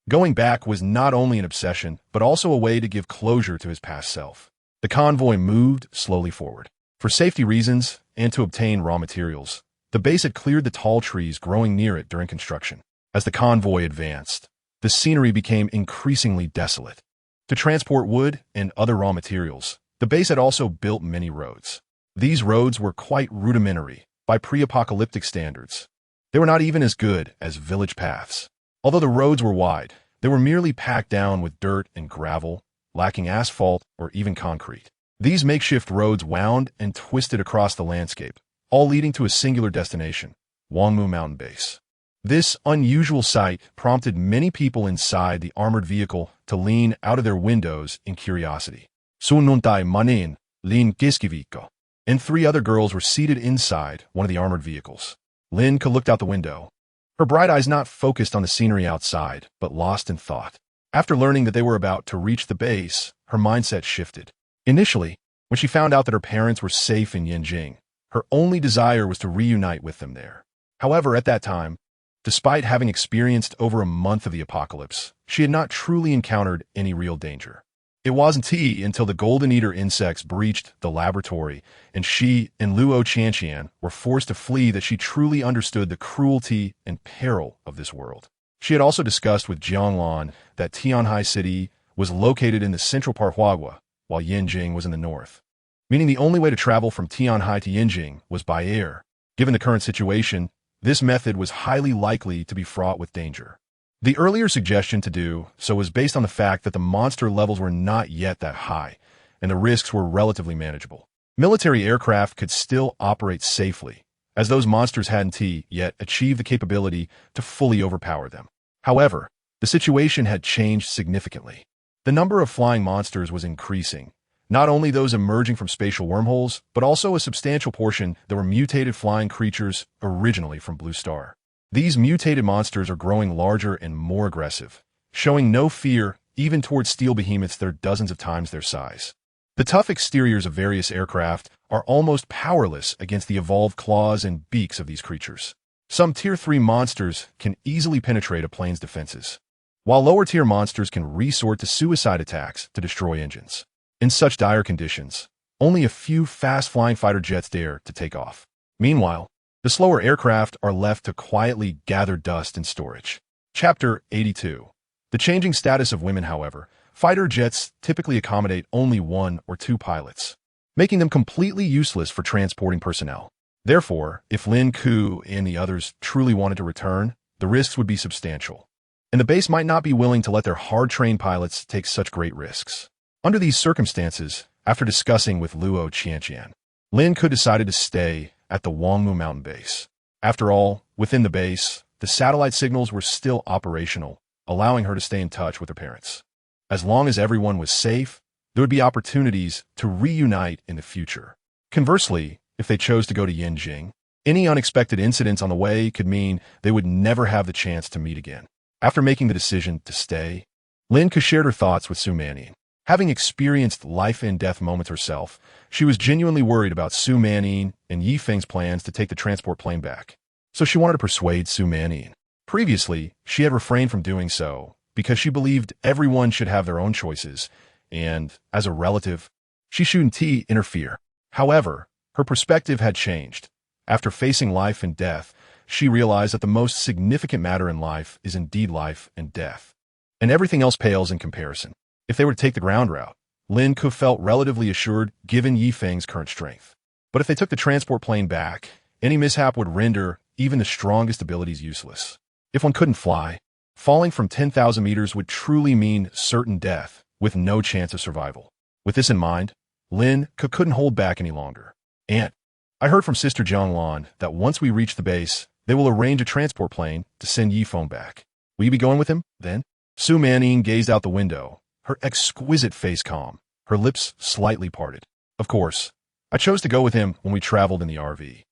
Going back was not only an obsession, but also a way to give closure to his past self. The convoy moved slowly forward. For safety reasons and to obtain raw materials, the base had cleared the tall trees growing near it during construction. As the convoy advanced, the scenery became increasingly desolate. To transport wood and other raw materials, the base had also built many roads. These roads were quite rudimentary by pre-apocalyptic standards. They were not even as good as village paths. Although the roads were wide, they were merely packed down with dirt and gravel, lacking asphalt or even concrete. These makeshift roads wound and twisted across the landscape, all leading to a singular destination, Wangmu Mountain Base. This unusual sight prompted many people inside the armored vehicle to lean out of their windows in curiosity. Sununtai manin, lin giskiviko. And 3 other girls were seated inside one of the armored vehicles. Linka looked out the window, her bright eyes not focused on the scenery outside, but lost in thought. After learning that they were about to reach the base, her mindset shifted. Initially, when she found out that her parents were safe in Yanjing, her only desire was to reunite with them there. However, at that time, despite having experienced over a month of the apocalypse, she had not truly encountered any real danger. It wasn't until the golden eater insects breached the laboratory and she and Luo Qianqian were forced to flee that she truly understood the cruelty and peril of this world. She had also discussed with Jianglan that Tianhai City was located in the central part Huagua, while Yanjing was in the north, meaning the only way to travel from Tianhai to Yanjing was by air. Given the current situation, this method was highly likely to be fraught with danger. The earlier suggestion to do so was based on the fact that the monster levels were not yet that high, and the risks were relatively manageable. Military aircraft could still operate safely, as those monsters hadn't yet achieved the capability to fully overpower them. However, the situation had changed significantly. The number of flying monsters was increasing, not only those emerging from spatial wormholes, but also a substantial portion that were mutated flying creatures originally from Blue Star. These mutated monsters are growing larger and more aggressive, showing no fear even towards steel behemoths that are dozens of times their size. The tough exteriors of various aircraft are almost powerless against the evolved claws and beaks of these creatures. Some Tier 3 monsters can easily penetrate a plane's defenses, while lower-tier monsters can resort to suicide attacks to destroy engines. In such dire conditions, only a few fast-flying fighter jets dare to take off. Meanwhile, the slower aircraft are left to quietly gather dust in storage. Chapter 82. The changing status of women, however, fighter jets typically accommodate only 1 or 2 pilots, making them completely useless for transporting personnel. Therefore, if Lin Ku and the others truly wanted to return, the risks would be substantial, and the base might not be willing to let their hard-trained pilots take such great risks. Under these circumstances, after discussing with Luo Qianqian, Lin Ku decided to stay at the Wangmu Mountain Base. After all, within the base, the satellite signals were still operational, allowing her to stay in touch with her parents. As long as everyone was safe, there would be opportunities to reunite in the future. Conversely, if they chose to go to Yanjing, any unexpected incidents on the way could mean they would never have the chance to meet again. After making the decision to stay, Lin Ku shared her thoughts with Su Manin. Having experienced life-and-death moments herself, she was genuinely worried about Su Manin and Yi Feng's plans to take the transport plane back. So she wanted to persuade Su Manin. Previously, she had refrained from doing so because she believed everyone should have their own choices, and, as a relative, she shouldn't interfere. However, her perspective had changed. After facing life and death, she realized that the most significant matter in life is indeed life and death. And everything else pales in comparison. If they were to take the ground route, Lin Ku felt relatively assured given Yi Feng's current strength. But if they took the transport plane back, any mishap would render even the strongest abilities useless. If one couldn't fly, falling from 10,000 meters would truly mean certain death, with no chance of survival. With this in mind, Lin Ku couldn't hold back any longer. "Aunt, I heard from Sister Jianglan that once we reach the base, they will arrange a transport plane to send Yi Feng back. Will you be going with him, then?" Su Manning gazed out the window, her exquisite face calm, her lips slightly parted. "Of course. I chose to go with him when we traveled in the RV.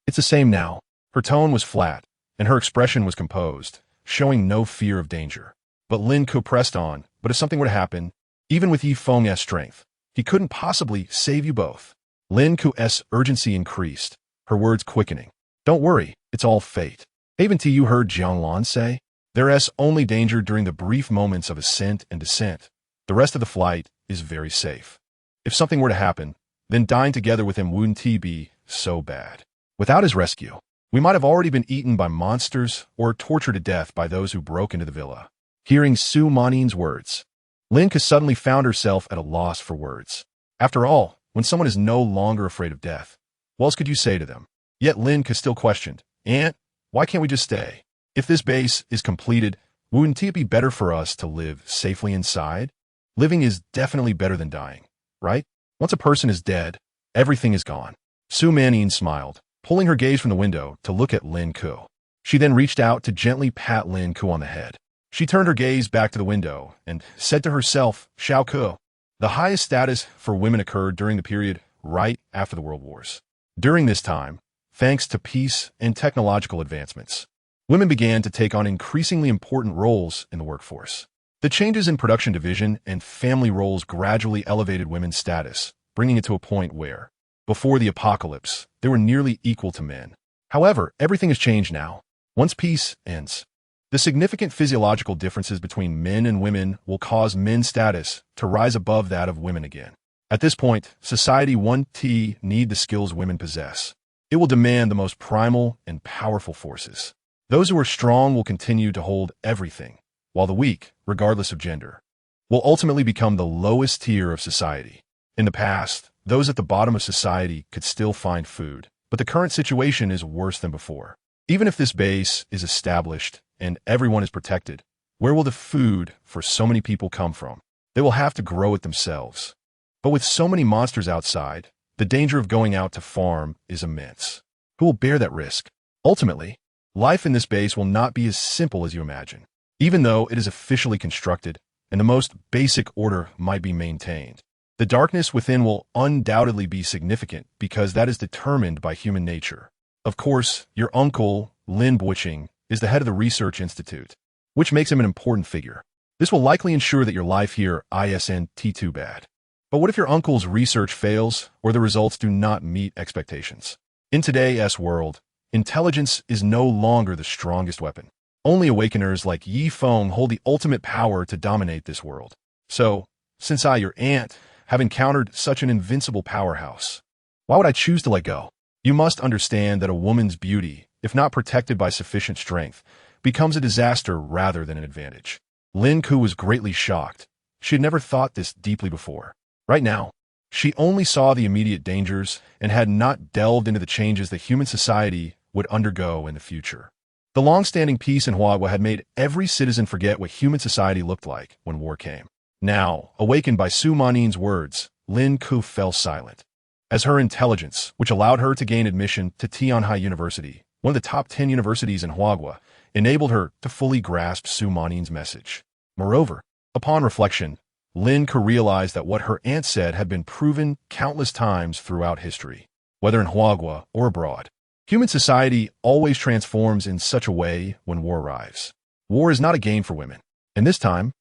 It's the same now." Her tone was flat, and her expression was composed, showing no fear of danger. But Lin Ku pressed on, "But if something were to happen, even with Yi Feng's strength, he couldn't possibly save you both." Lin Ku's urgency increased, her words quickening. "Don't worry, it's all fate. Haven't you heard Jianglan say? There's only danger during the brief moments of ascent and descent. The rest of the flight is very safe. If something were to happen, then dying together with him wouldn't be so bad. Without his rescue, we might have already been eaten by monsters or tortured to death by those who broke into the villa." Hearing Su Maning's words, Lin Ku suddenly found herself at a loss for words. After all, when someone is no longer afraid of death, what else could you say to them? Yet Lin Ku still questioned, "Aunt, why can't we just stay? If this base is completed, wouldn't it be better for us to live safely inside? Living is definitely better than dying, right? Once a person is dead, everything is gone." Su Manning smiled, pulling her gaze from the window to look at Lin Ku. She then reached out to gently pat Lin Ku on the head. She turned her gaze back to the window and said to herself, "Xiao Ku." The highest status for women occurred during the period right after the World Wars. During this time, thanks to peace and technological advancements, women began to take on increasingly important roles in the workforce. The changes in production division and family roles gradually elevated women's status, bringing it to a point where, before the apocalypse, they were nearly equal to men. However, everything has changed now. Once peace ends, the significant physiological differences between men and women will cause men's status to rise above that of women again. At this point, society won't need the skills women possess. It will demand the most primal and powerful forces. Those who are strong will continue to hold everything, while the weak, regardless of gender, will ultimately become the lowest tier of society. In the past, those at the bottom of society could still find food, but the current situation is worse than before. Even if this base is established and everyone is protected, where will the food for so many people come from? They will have to grow it themselves. But with so many monsters outside, the danger of going out to farm is immense. Who will bear that risk? Ultimately, life in this base will not be as simple as you imagine. Even though it is officially constructed, and the most basic order might be maintained, the darkness within will undoubtedly be significant because that is determined by human nature. Of course, your uncle, Lin Buiqing, is the head of the research institute, which makes him an important figure. This will likely ensure that your life here isn't too bad. But what if your uncle's research fails or the results do not meet expectations? In today's world, intelligence is no longer the strongest weapon. Only awakeners like Yi Feng hold the ultimate power to dominate this world. So, since I, your aunt, have encountered such an invincible powerhouse, why would I choose to let go? You must understand that a woman's beauty, if not protected by sufficient strength, becomes a disaster rather than an advantage. Lin Ku was greatly shocked. She had never thought this deeply before. Right now, she only saw the immediate dangers and had not delved into the changes that human society would undergo in the future. The long-standing peace in Manhwa had made every citizen forget what human society looked like when war came. Now, awakened by Su Maning's words, Lin Ku fell silent. As her intelligence, which allowed her to gain admission to Tianhai University, one of the top 10 universities in Manhwa, enabled her to fully grasp Su Maning's message. Moreover, upon reflection, Lin Ku realized that what her aunt said had been proven countless times throughout history. Whether in Manhwa or abroad, human society always transforms in such a way when war arrives. War is not a game for women, and this time,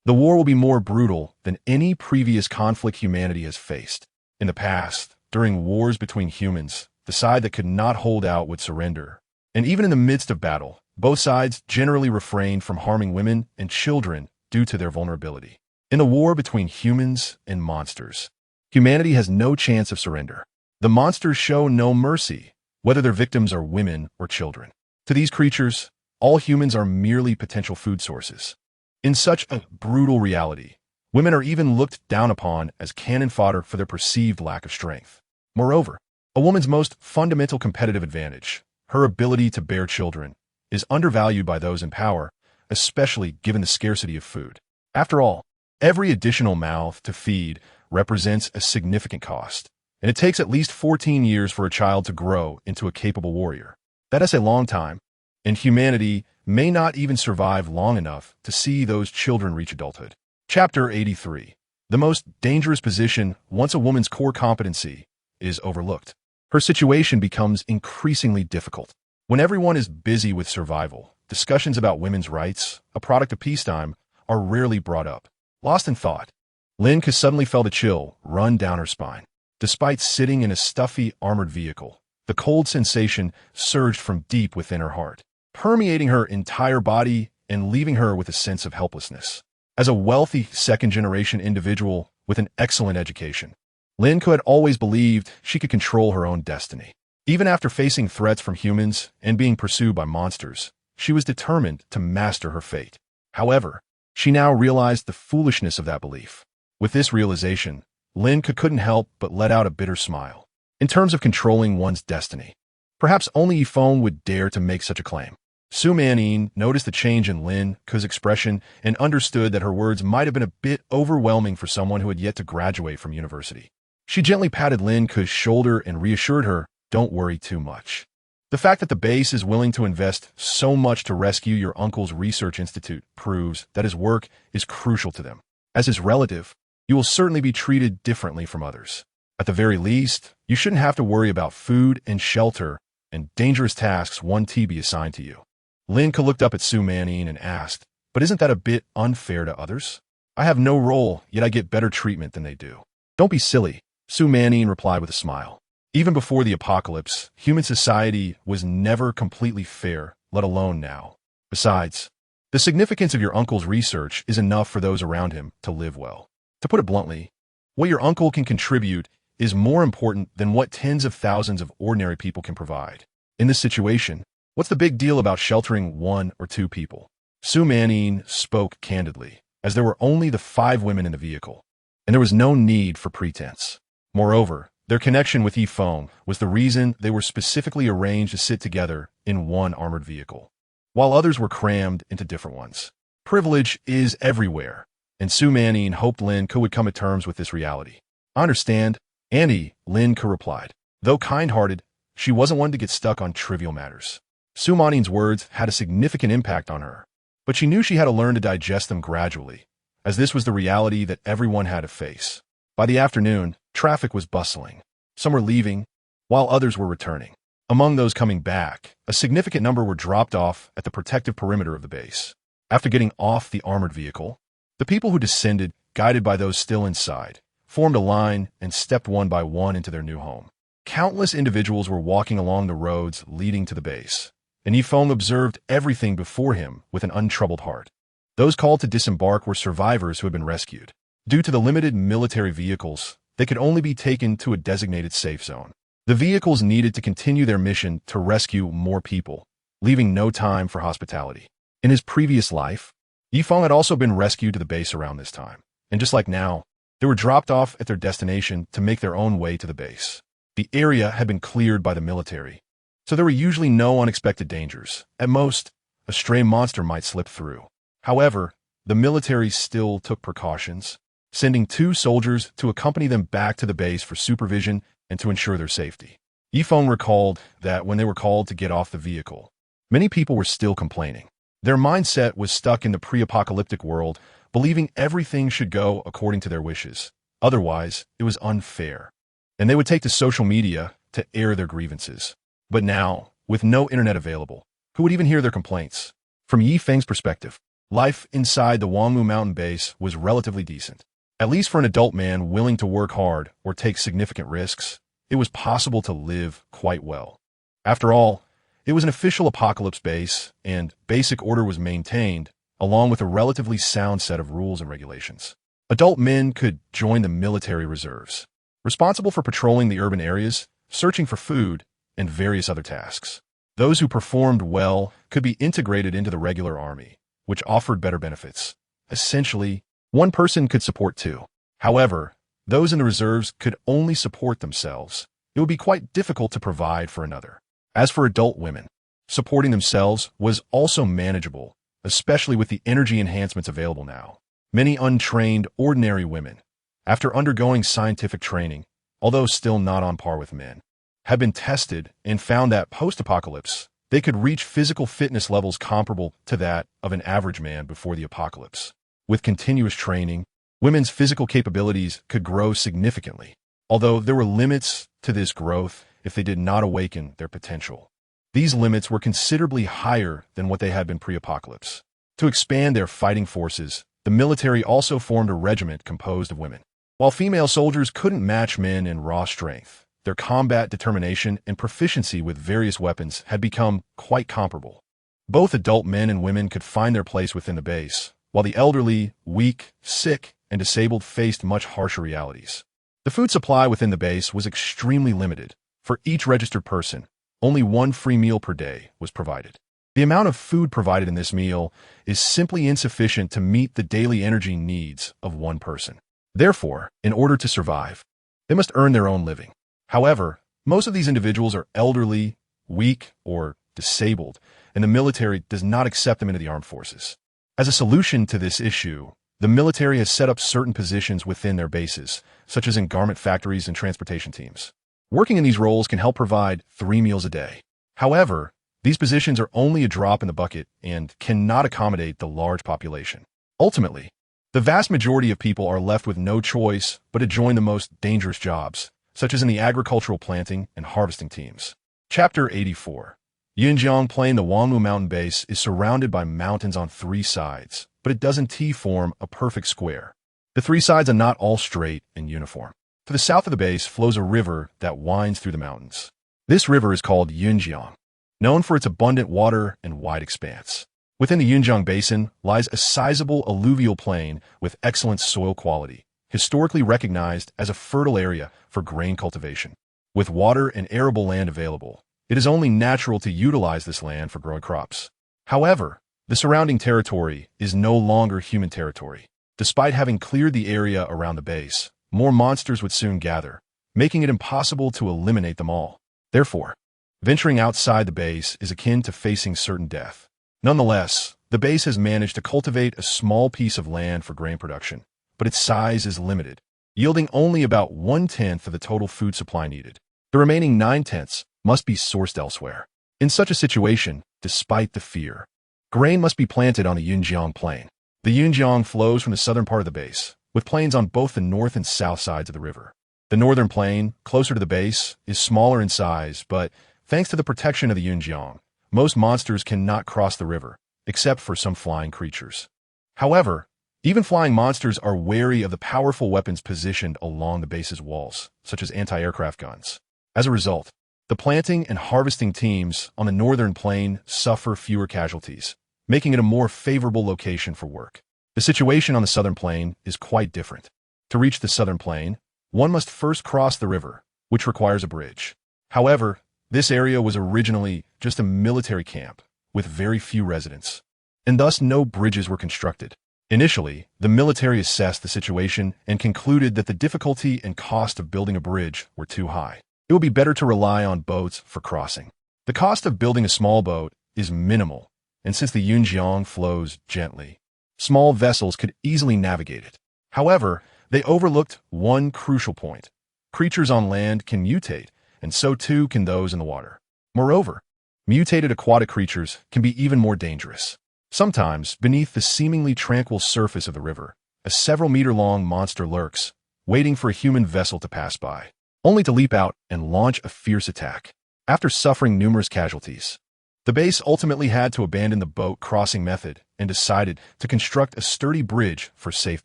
the war will be more brutal than any previous conflict humanity has faced. In the past, during wars between humans, the side that could not hold out would surrender. And even in the midst of battle, both sides generally refrained from harming women and children due to their vulnerability. In the war between humans and monsters, humanity has no chance of surrender. The monsters show no mercy, whether their victims are women or children. To these creatures, all humans are merely potential food sources. In such a brutal reality, women are even looked down upon as cannon fodder for their perceived lack of strength. Moreover, a woman's most fundamental competitive advantage, her ability to bear children, is undervalued by those in power, especially given the scarcity of food. After all, every additional mouth to feed represents a significant cost, and it takes at least 14 years for a child to grow into a capable warrior. That is a long time, and humanity may not even survive long enough to see those children reach adulthood. Chapter 83. The most dangerous position once a woman's core competency is overlooked. Her situation becomes increasingly difficult. When everyone is busy with survival, discussions about women's rights, a product of peacetime, are rarely brought up. Lost in thought, Lin suddenly felt a chill run down her spine. Despite sitting in a stuffy, armored vehicle, the cold sensation surged from deep within her heart, permeating her entire body and leaving her with a sense of helplessness. As a wealthy, second-generation individual with an excellent education, Lin had always believed she could control her own destiny. Even after facing threats from humans and being pursued by monsters, she was determined to master her fate. However, she now realized the foolishness of that belief. With this realization, Lin couldn't help but let out a bitter smile. In terms of controlling one's destiny, perhaps only Feng would dare to make such a claim. Su Manyin noticed the change in Lin's expression and understood that her words might have been a bit overwhelming for someone who had yet to graduate from university. She gently patted Lin's shoulder and reassured her, "Don't worry too much. The fact that the base is willing to invest so much to rescue your uncle's research institute proves that his work is crucial to them. As his relative, you will certainly be treated differently from others. At the very least, you shouldn't have to worry about food and shelter and dangerous tasks won't be assigned to you." Lin looked up at Su Manyin and asked, "But isn't that a bit unfair to others? I have no role, yet I get better treatment than they do." "Don't be silly," Su Manyin replied with a smile. Even before the apocalypse, human society was never completely fair, let alone now. Besides, the significance of your uncle's research is enough for those around him to live well. To put it bluntly, what your uncle can contribute is more important than what tens of thousands of ordinary people can provide. In this situation, what's the big deal about sheltering one or two people? Su Manyin spoke candidly, as there were only the 5 women in the vehicle, and there was no need for pretense. Moreover, their connection with Feng was the reason they were specifically arranged to sit together in one armored vehicle, while others were crammed into different ones. Privilege is everywhere, and Su Manyin hoped Lin would come to terms with this reality. "I understand, Annie," Lin replied. Though kind-hearted, she wasn't one to get stuck on trivial matters. Su Manyin's words had a significant impact on her, but she knew she had to learn to digest them gradually, as this was the reality that everyone had to face. By the afternoon, traffic was bustling. Some were leaving, while others were returning. Among those coming back, a significant number were dropped off at the protective perimeter of the base. After getting off the armored vehicle, the people who descended, guided by those still inside, formed a line and stepped one by one into their new home. Countless individuals were walking along the roads leading to the base, and Feng observed everything before him with an untroubled heart. Those called to disembark were survivors who had been rescued. Due to the limited military vehicles, they could only be taken to a designated safe zone. The vehicles needed to continue their mission to rescue more people, leaving no time for hospitality. In his previous life, Feng had also been rescued to the base around this time, and just like now, they were dropped off at their destination to make their own way to the base. The area had been cleared by the military, so there were usually no unexpected dangers. At most, a stray monster might slip through. However, the military still took precautions, sending 2 soldiers to accompany them back to the base for supervision and to ensure their safety. Feng recalled that when they were called to get off the vehicle, many people were still complaining. Their mindset was stuck in the pre-apocalyptic world, believing everything should go according to their wishes. Otherwise, it was unfair, and they would take to social media to air their grievances. But now, with no internet available, who would even hear their complaints? From Feng's perspective, life inside the Wangmu mountain base was relatively decent. At least for an adult man willing to work hard or take significant risks, it was possible to live quite well. After all, it was an official apocalypse base, and basic order was maintained, along with a relatively sound set of rules and regulations. Adult men could join the military reserves, responsible for patrolling the urban areas, searching for food, and various other tasks. Those who performed well could be integrated into the regular army, which offered better benefits. Essentially, one person could support two. However, those in the reserves could only support themselves. It would be quite difficult to provide for another. As for adult women, supporting themselves was also manageable, especially with the energy enhancements available now. Many untrained, ordinary women, after undergoing scientific training, although still not on par with men, have been tested and found that post-apocalypse, they could reach physical fitness levels comparable to that of an average man before the apocalypse. With continuous training, women's physical capabilities could grow significantly, although there were limits to this growth if they did not awaken their potential. These limits were considerably higher than what they had been pre-apocalypse. To expand their fighting forces, the military also formed a regiment composed of women. While female soldiers couldn't match men in raw strength, their combat determination and proficiency with various weapons had become quite comparable. Both adult men and women could find their place within the base, while the elderly, weak, sick, and disabled faced much harsher realities. The food supply within the base was extremely limited. For each registered person, only one free meal per day was provided. The amount of food provided in this meal is simply insufficient to meet the daily energy needs of one person. Therefore, in order to survive, they must earn their own living. However, most of these individuals are elderly, weak, or disabled, and the military does not accept them into the armed forces. As a solution to this issue, the military has set up certain positions within their bases, such as in garment factories and transportation teams. Working in these roles can help provide 3 meals a day. However, these positions are only a drop in the bucket and cannot accommodate the large population. Ultimately, the vast majority of people are left with no choice but to join the most dangerous jobs, such as in the agricultural planting and harvesting teams. Chapter 84. Yinjiang Plain. The Wangmu mountain base is surrounded by mountains on 3 sides, but it doesn't T-form a perfect square. The 3 sides are not all straight and uniform. To the south of the base flows a river that winds through the mountains. This river is called Yinjiang, known for its abundant water and wide expanse. Within the Yinjiang Basin lies a sizable alluvial plain with excellent soil quality, historically recognized as a fertile area for grain cultivation. With water and arable land available, it is only natural to utilize this land for growing crops. However, the surrounding territory is no longer human territory. Despite having cleared the area around the base, more monsters would soon gather, making it impossible to eliminate them all. Therefore, venturing outside the base is akin to facing certain death. Nonetheless, the base has managed to cultivate a small piece of land for grain production, but its size is limited, yielding only about 1/10 of the total food supply needed. The remaining 9/10 must be sourced elsewhere. In such a situation, despite the fear, grain must be planted on the Yinjiang Plain. The Yinjiang flows from the southern part of the base, with plains on both the north and south sides of the river. The northern plain, closer to the base, is smaller in size, but thanks to the protection of the Yinjiang, most monsters cannot cross the river, except for some flying creatures. However, even flying monsters are wary of the powerful weapons positioned along the base's walls, such as anti-aircraft guns. As a result, the planting and harvesting teams on the northern plain suffer fewer casualties, making it a more favorable location for work. The situation on the southern plain is quite different. To reach the southern plain, one must first cross the river, which requires a bridge. However, this area was originally just a military camp, with very few residents, and thus no bridges were constructed. Initially, the military assessed the situation and concluded that the difficulty and cost of building a bridge were too high. It would be better to rely on boats for crossing. The cost of building a small boat is minimal, and since the Yinjiang flows gently, small vessels could easily navigate it. However, they overlooked one crucial point. Creatures on land can mutate, and so too can those in the water. Moreover, mutated aquatic creatures can be even more dangerous. Sometimes, beneath the seemingly tranquil surface of the river, a several-meter-long monster lurks, waiting for a human vessel to pass by, only to leap out and launch a fierce attack. After suffering numerous casualties, the base ultimately had to abandon the boat crossing method and decided to construct a sturdy bridge for safe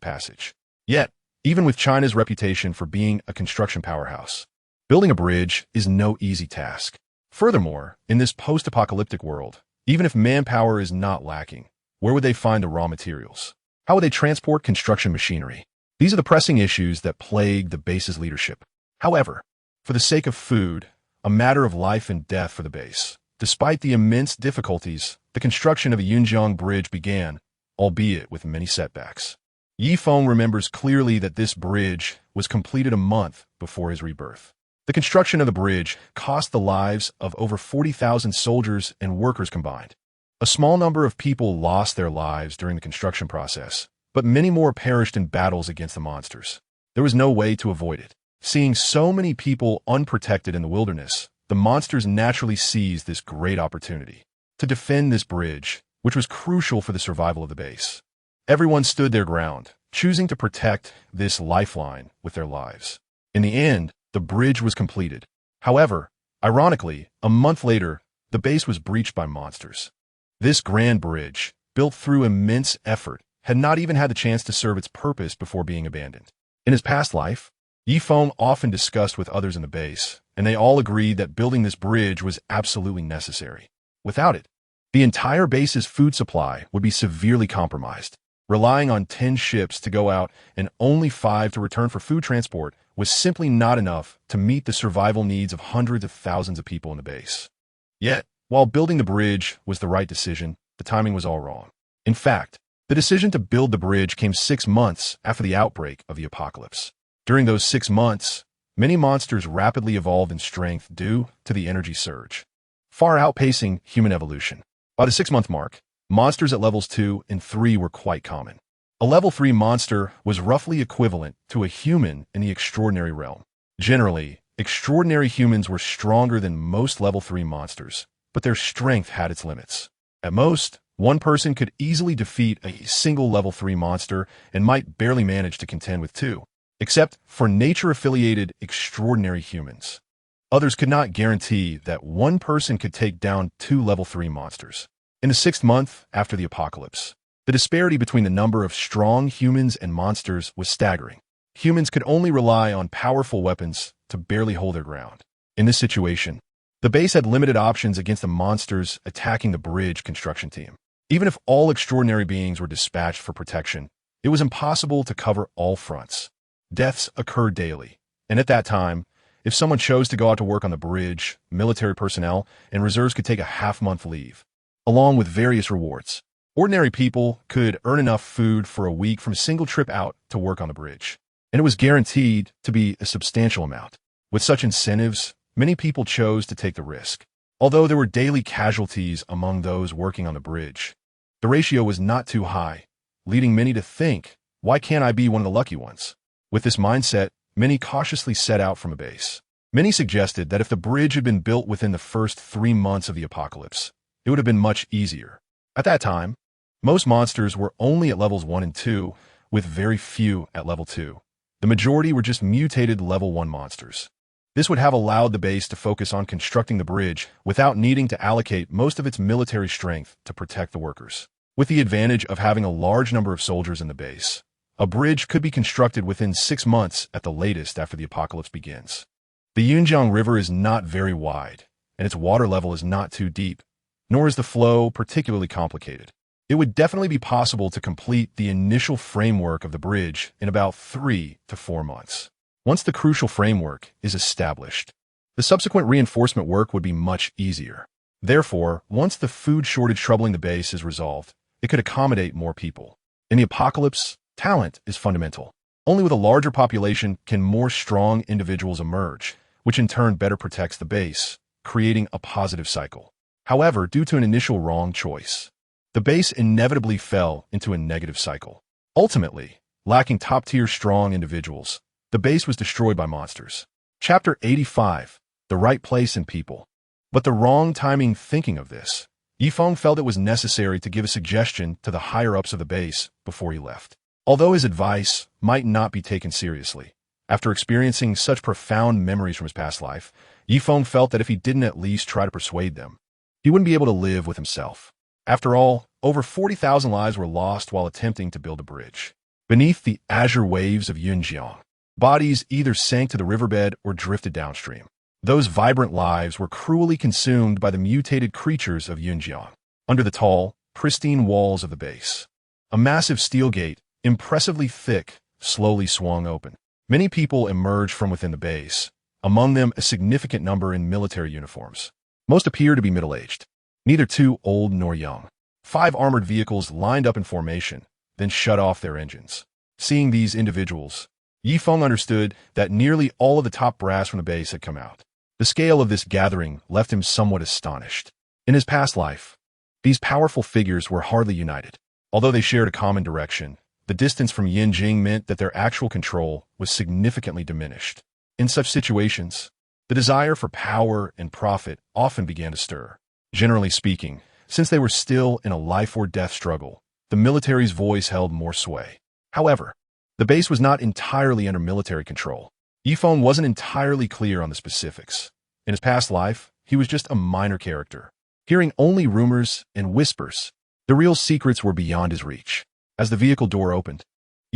passage. Yet, even with China's reputation for being a construction powerhouse, building a bridge is no easy task. Furthermore, in this post-apocalyptic world, even if manpower is not lacking, where would they find the raw materials? How would they transport construction machinery? These are the pressing issues that plague the base's leadership. However, for the sake of food, a matter of life and death for the base. Despite the immense difficulties, the construction of a Yunjiang bridge began, albeit with many setbacks. Feng remembers clearly that this bridge was completed a month before his rebirth. The construction of the bridge cost the lives of over 40,000 soldiers and workers combined. A small number of people lost their lives during the construction process, but many more perished in battles against the monsters. There was no way to avoid it. Seeing so many people unprotected in the wilderness, the monsters naturally seized this great opportunity to defend this bridge, which was crucial for the survival of the base. Everyone stood their ground, choosing to protect this lifeline with their lives. In the end, the bridge was completed. However, ironically, a month later, the base was breached by monsters. This grand bridge, built through immense effort, had not even had the chance to serve its purpose before being abandoned. In his past life, Feng often discussed with others in the base, and they all agreed that building this bridge was absolutely necessary. Without it, the entire base's food supply would be severely compromised. Relying on 10 ships to go out and only 5 to return for food transport was simply not enough to meet the survival needs of hundreds of thousands of people in the base. Yet, while building the bridge was the right decision, the timing was all wrong. In fact, the decision to build the bridge came 6 months after the outbreak of the apocalypse. During those 6 months, many monsters rapidly evolved in strength due to the energy surge, far outpacing human evolution. By the 6-month mark, monsters at levels 2 and 3 were quite common. A level 3 monster was roughly equivalent to a human in the extraordinary realm. Generally, extraordinary humans were stronger than most level 3 monsters, but their strength had its limits. At most, one person could easily defeat a single level 3 monster and might barely manage to contend with 2, except for nature-affiliated extraordinary humans. Others could not guarantee that one person could take down 2 level 3 monsters. In the 6th month after the apocalypse, the disparity between the number of strong humans and monsters was staggering. Humans could only rely on powerful weapons to barely hold their ground. In this situation, the base had limited options against the monsters attacking the bridge construction team. Even if all extraordinary beings were dispatched for protection, it was impossible to cover all fronts. Deaths occurred daily, and at that time, if someone chose to go out to work on the bridge, military personnel and reserves could take a half-month leave, along with various rewards. Ordinary people could earn enough food for a week from a single trip out to work on the bridge, and it was guaranteed to be a substantial amount. With such incentives, many people chose to take the risk. Although there were daily casualties among those working on the bridge, the ratio was not too high, leading many to think, why can't I be one of the lucky ones? With this mindset, many cautiously set out from a base. Many suggested that if the bridge had been built within the first 3 months of the apocalypse, it would have been much easier. At that time, most monsters were only at levels 1 and 2, with very few at level 2. The majority were just mutated level 1 monsters. This would have allowed the base to focus on constructing the bridge without needing to allocate most of its military strength to protect the workers. With the advantage of having a large number of soldiers in the base, a bridge could be constructed within 6 months at the latest after the apocalypse begins. The Yunjiang River is not very wide, and its water level is not too deep, nor is the flow particularly complicated. It would definitely be possible to complete the initial framework of the bridge in about 3 to 4 months. Once the crucial framework is established, the subsequent reinforcement work would be much easier. Therefore, once the food shortage troubling the base is resolved, it could accommodate more people. In the apocalypse, talent is fundamental. Only with a larger population can more strong individuals emerge, which in turn better protects the base, creating a positive cycle. However, due to an initial wrong choice, the base inevitably fell into a negative cycle. Ultimately, lacking top-tier strong individuals, the base was destroyed by monsters. Chapter 85, The Right Place and People. But the wrong timing thinking of this, Feng felt it was necessary to give a suggestion to the higher-ups of the base before he left. Although his advice might not be taken seriously, after experiencing such profound memories from his past life, Feng felt that if he didn't at least try to persuade them, he wouldn't be able to live with himself. After all, over 40,000 lives were lost while attempting to build a bridge. Beneath the azure waves of Yunjiang, bodies either sank to the riverbed or drifted downstream. Those vibrant lives were cruelly consumed by the mutated creatures of Yunjiang. Under the tall, pristine walls of the base, a massive steel gate, impressively thick, slowly swung open. Many people emerged from within the base, among them a significant number in military uniforms. Most appear to be middle-aged, neither too old nor young. 5 armored vehicles lined up in formation, then shut off their engines. Seeing these individuals, Feng understood that nearly all of the top brass from the base had come out. The scale of this gathering left him somewhat astonished. In his past life, these powerful figures were hardly united. Although they shared a common direction, the distance from Yinjing meant that their actual control was significantly diminished. In such situations, the desire for power and profit often began to stir. Generally speaking, since they were still in a life-or-death struggle, the military's voice held more sway. However, the base was not entirely under military control. Feng wasn't entirely clear on the specifics. In his past life, he was just a minor character, hearing only rumors and whispers. The real secrets were beyond his reach. As the vehicle door opened,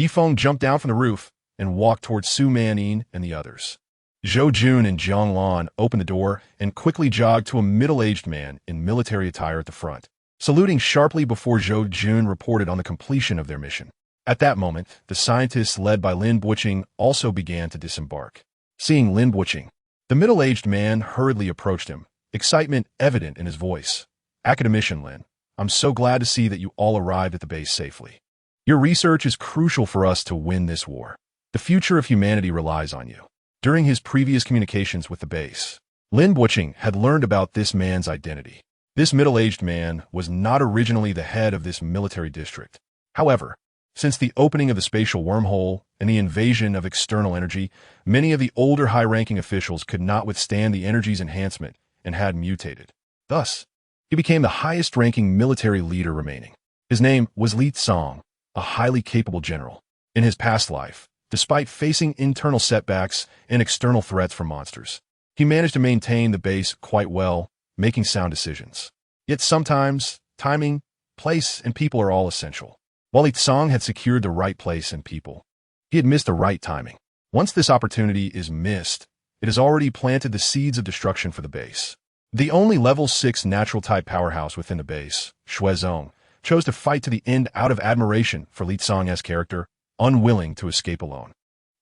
Feng jumped down from the roof and walked towards Su Manyin and the others. Zhou Jun and Jiang Lan opened the door and quickly jogged to a middle-aged man in military attire at the front, saluting sharply before Zhou Jun reported on the completion of their mission. At that moment, the scientists led by Lin Buqing also began to disembark. Seeing Lin Buqing, the middle-aged man hurriedly approached him, excitement evident in his voice. "Academician Lin, I'm so glad to see that you all arrived at the base safely. Your research is crucial for us to win this war. The future of humanity relies on you." During his previous communications with the base, Lin Buqing had learned about this man's identity. This middle-aged man was not originally the head of this military district. However, since the opening of the spatial wormhole and the invasion of external energy, many of the older high-ranking officials could not withstand the energy's enhancement and had mutated. Thus, he became the highest-ranking military leader remaining. His name was Li Tsong, a highly capable general. In his past life, despite facing internal setbacks and external threats from monsters, he managed to maintain the base quite well, making sound decisions. Yet sometimes, timing, place, and people are all essential. While Li Tsong had secured the right place and people, he had missed the right timing. Once this opportunity is missed, it has already planted the seeds of destruction for the base. The only level 6 natural-type powerhouse within the base, Shuezong, chose to fight to the end out of admiration for Li Tsong's character, unwilling to escape alone.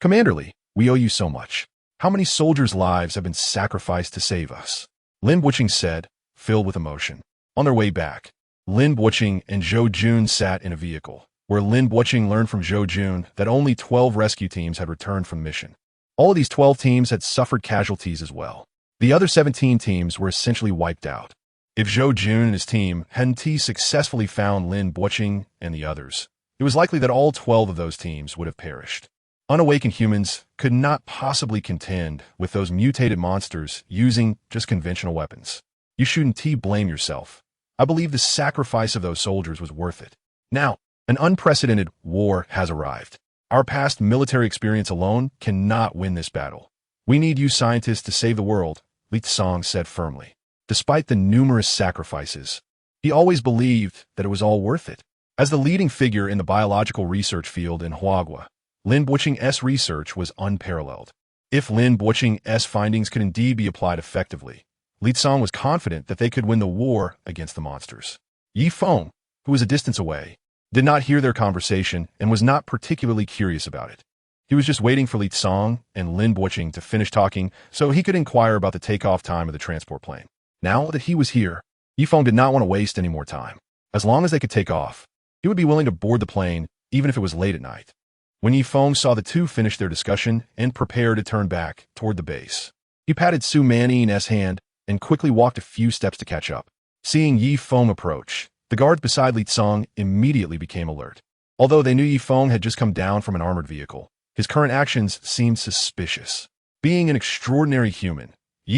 "Commander Li, we owe you so much. How many soldiers' lives have been sacrificed to save us?" Lin Buqing said, filled with emotion. On their way back, Lin Buqing and Zhou Jun sat in a vehicle, where Lin Buqing learned from Zhou Jun that only 12 rescue teams had returned from the mission. All of these 12 teams had suffered casualties as well. The other 17 teams were essentially wiped out. If Zhou Jun and his team hadn't successfully found Lin Buqing and the others, it was likely that all 12 of those teams would have perished. Unawakened humans could not possibly contend with those mutated monsters using just conventional weapons. You shouldn't blame yourself. I believe the sacrifice of those soldiers was worth it. Now, an unprecedented war has arrived. Our past military experience alone cannot win this battle. We need you scientists to save the world, Li Tsong said firmly. Despite the numerous sacrifices, he always believed that it was all worth it. As the leading figure in the biological research field in Huagua, Lin Buqing's research was unparalleled. If Lin Buqing's findings could indeed be applied effectively, Li Tsong was confident that they could win the war against the monsters. Feng, who was a distance away, did not hear their conversation and was not particularly curious about it. He was just waiting for Li Tsong and Lin Buqing to finish talking so he could inquire about the takeoff time of the transport plane. Now that he was here, Feng did not want to waste any more time. As long as they could take off, he would be willing to board the plane even if it was late at night. When Feng saw the two finish their discussion and prepare to turn back toward the base, he patted Su Manyin's hand and quickly walked a few steps to catch up. Seeing Feng approach, the guards beside Li Tsong immediately became alert. Although they knew Feng had just come down from an armored vehicle, his current actions seemed suspicious. Being an extraordinary human,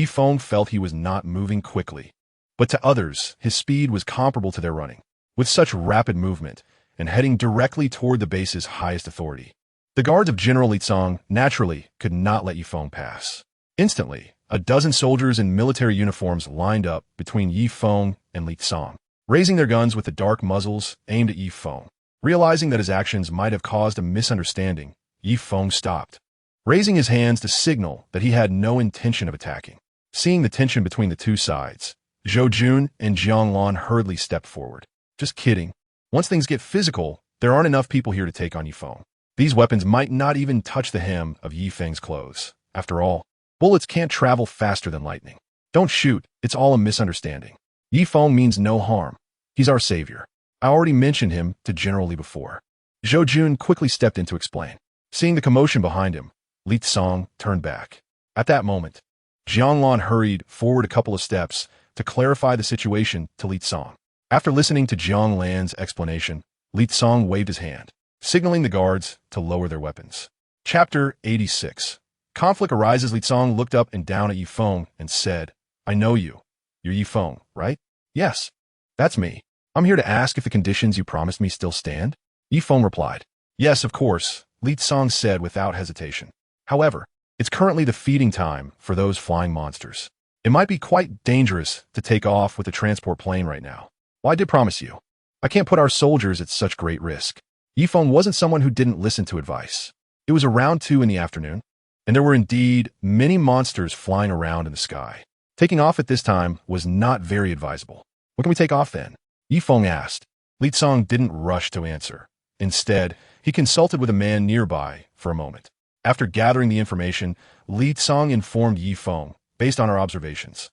Feng felt he was not moving quickly. But to others, his speed was comparable to their running. With such rapid movement, and heading directly toward the base's highest authority, the guards of General Li Tsong naturally could not let Feng pass. Instantly, a dozen soldiers in military uniforms lined up between Feng and Li Tsong, raising their guns with the dark muzzles aimed at Feng. Realizing that his actions might have caused a misunderstanding, Feng stopped, raising his hands to signal that he had no intention of attacking. Seeing the tension between the two sides, Zhou Jun and Jiang Lan hurriedly stepped forward. "Just kidding. Once things get physical, there aren't enough people here to take on Feng. These weapons might not even touch the hem of Feng's clothes. After all, Bullets can't travel faster than lightning. Don't shoot, it's all a misunderstanding. Yi Feng means no harm. He's our savior. I already mentioned him to General Li before. Zhou Jun quickly stepped in to explain. Seeing the commotion behind him, Li Tsong turned back. At that moment, Jianglan hurried forward a couple of steps to clarify the situation to Li Tsong. After listening to Jianglan's explanation, Li Tsong waved his hand, signaling the guards to lower their weapons. Chapter 86. Conflict arises. Li Tsong looked up and down at Yi Feng and said, I know you. You're Yi Feng, right? Yes. That's me. I'm here to ask if the conditions you promised me still stand? Yi Feng replied. Yes, of course, Li Tsong said without hesitation. However, it's currently the feeding time for those flying monsters. It might be quite dangerous to take off with the transport plane right now. Well, I did promise you. I can't put our soldiers at such great risk. Yi Feng wasn't someone who didn't listen to advice. It was around 2 in the afternoon, and there were indeed many monsters flying around in the sky. Taking off at this time was not very advisable. What can we take off then? Yi Feng asked. Li Tsong didn't rush to answer. Instead, he consulted with a man nearby for a moment. After gathering the information, Li Tsong informed Yi Feng, based on our observations.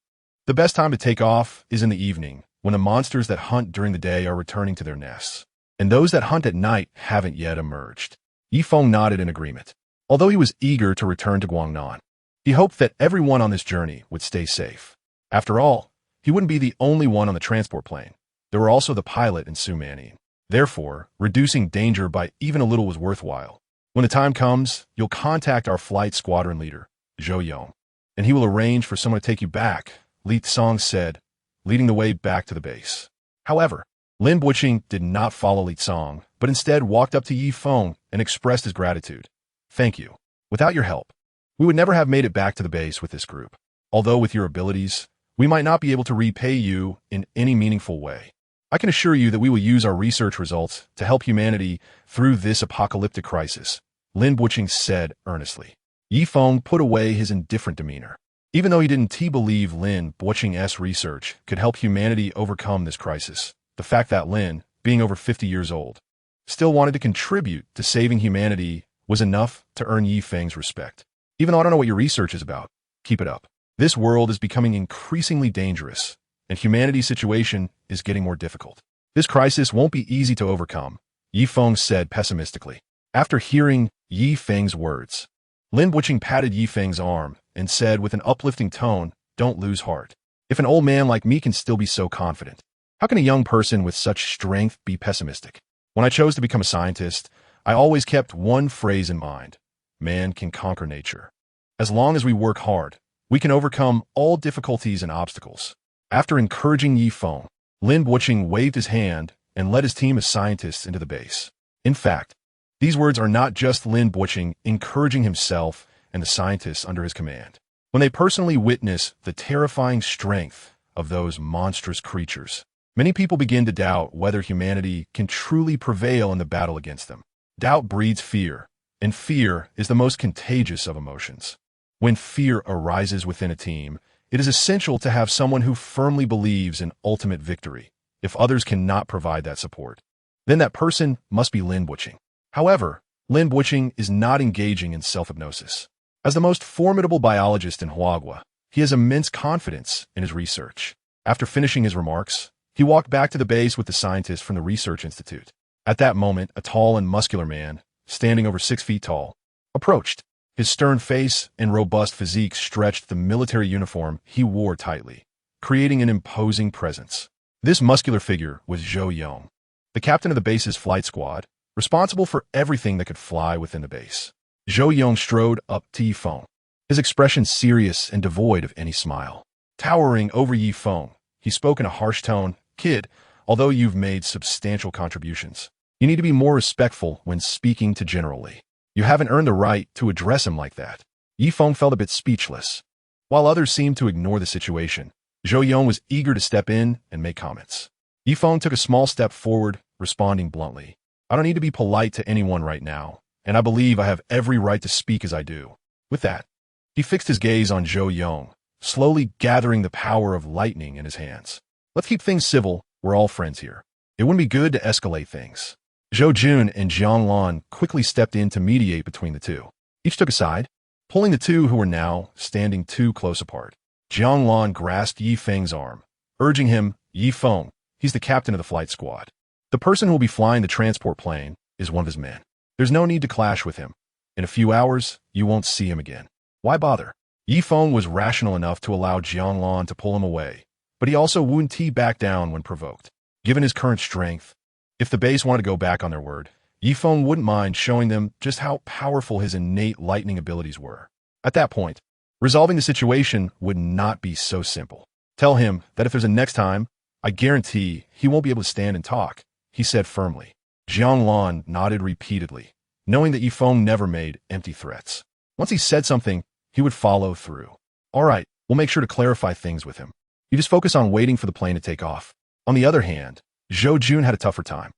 The best time to take off is in the evening, when the monsters that hunt during the day are returning to their nests, and those that hunt at night haven't yet emerged. Yi Feng nodded in agreement. Although he was eager to return to Guangnan, he hoped that everyone on this journey would stay safe. After all, he wouldn't be the only one on the transport plane. There were also the pilot and Su Manning. Therefore, reducing danger by even a little was worthwhile. When the time comes, you'll contact our flight squadron leader, Zhou Yong, and he will arrange for someone to take you back, Li Tsong said, leading the way back to the base. However, Lin Buqing did not follow Li Tsong, but instead walked up to Yi Feng and expressed his gratitude. Thank you. Without your help, we would never have made it back to the base with this group. Although with your abilities, we might not be able to repay you in any meaningful way. I can assure you that we will use our research results to help humanity through this apocalyptic crisis, Lin Buqing said earnestly. Yi Feng put away his indifferent demeanor. Even though he didn't believe Lin Buqing's research could help humanity overcome this crisis, the fact that Lin, being over 50 years old, still wanted to contribute to saving humanity was enough to earn Yi Feng's respect. Even though I don't know what your research is about, keep it up. This world is becoming increasingly dangerous, and humanity's situation is getting more difficult. This crisis won't be easy to overcome, Yi Feng said pessimistically. After hearing Yi Feng's words, Lin Buqing patted Yi Feng's arm and said with an uplifting tone, don't lose heart. If an old man like me can still be so confident, how can a young person with such strength be pessimistic? When I chose to become a scientist, I always kept one phrase in mind. Man can conquer nature. As long as we work hard, we can overcome all difficulties and obstacles. After encouraging Yi Feng, Lin Buqing waved his hand and led his team of scientists into the base. In fact, these words are not just Lin Buqing encouraging himself and the scientists under his command. When they personally witness the terrifying strength of those monstrous creatures, many people begin to doubt whether humanity can truly prevail in the battle against them. Doubt breeds fear, and fear is the most contagious of emotions. When fear arises within a team, it is essential to have someone who firmly believes in ultimate victory. If others cannot provide that support, then that person must be Lin Buqing. However, Lin Buqing is not engaging in self-hypnosis. As the most formidable biologist in Huagua, he has immense confidence in his research. After finishing his remarks, he walked back to the base with the scientists from the research institute. At that moment, a tall and muscular man, standing over 6 feet tall, approached. His stern face and robust physique stretched the military uniform he wore tightly, creating an imposing presence. This muscular figure was Zhou Yong, the captain of the base's flight squad, responsible for everything that could fly within the base. Zhou Yong strode up to Yi Feng, his expression serious and devoid of any smile. Towering over Yi Feng, he spoke in a harsh tone, Kid, although you've made substantial contributions, you need to be more respectful when speaking to General Li. You haven't earned the right to address him like that. Yi Feng felt a bit speechless. While others seemed to ignore the situation, Zhou Yong was eager to step in and make comments. Yi Feng took a small step forward, responding bluntly. I don't need to be polite to anyone right now, and I believe I have every right to speak as I do. With that, he fixed his gaze on Zhou Yong, slowly gathering the power of lightning in his hands. Let's keep things civil, we're all friends here. It wouldn't be good to escalate things. Zhou Jun and Jianglan quickly stepped in to mediate between the two. Each took a side, pulling the two who were now standing too close apart. Jianglan grasped Yi Feng's arm, urging him, "Yi Feng, he's the captain of the flight squad. The person who will be flying the transport plane is one of his men. There's no need to clash with him. In a few hours, you won't see him again. Why bother?" Yi Feng was rational enough to allow Jianglan to pull him away, but he also wouldn't back down when provoked. Given his current strength, if the base wanted to go back on their word, Yi Feng wouldn't mind showing them just how powerful his innate lightning abilities were. At that point, resolving the situation would not be so simple. "Tell him that if there's a next time, I guarantee he won't be able to stand and talk," he said firmly. Jianglan nodded repeatedly, knowing that Yi Feng never made empty threats. Once he said something, he would follow through. "All right, we'll make sure to clarify things with him. You just focus on waiting for the plane to take off." On the other hand, Zhou Jun had a tougher time.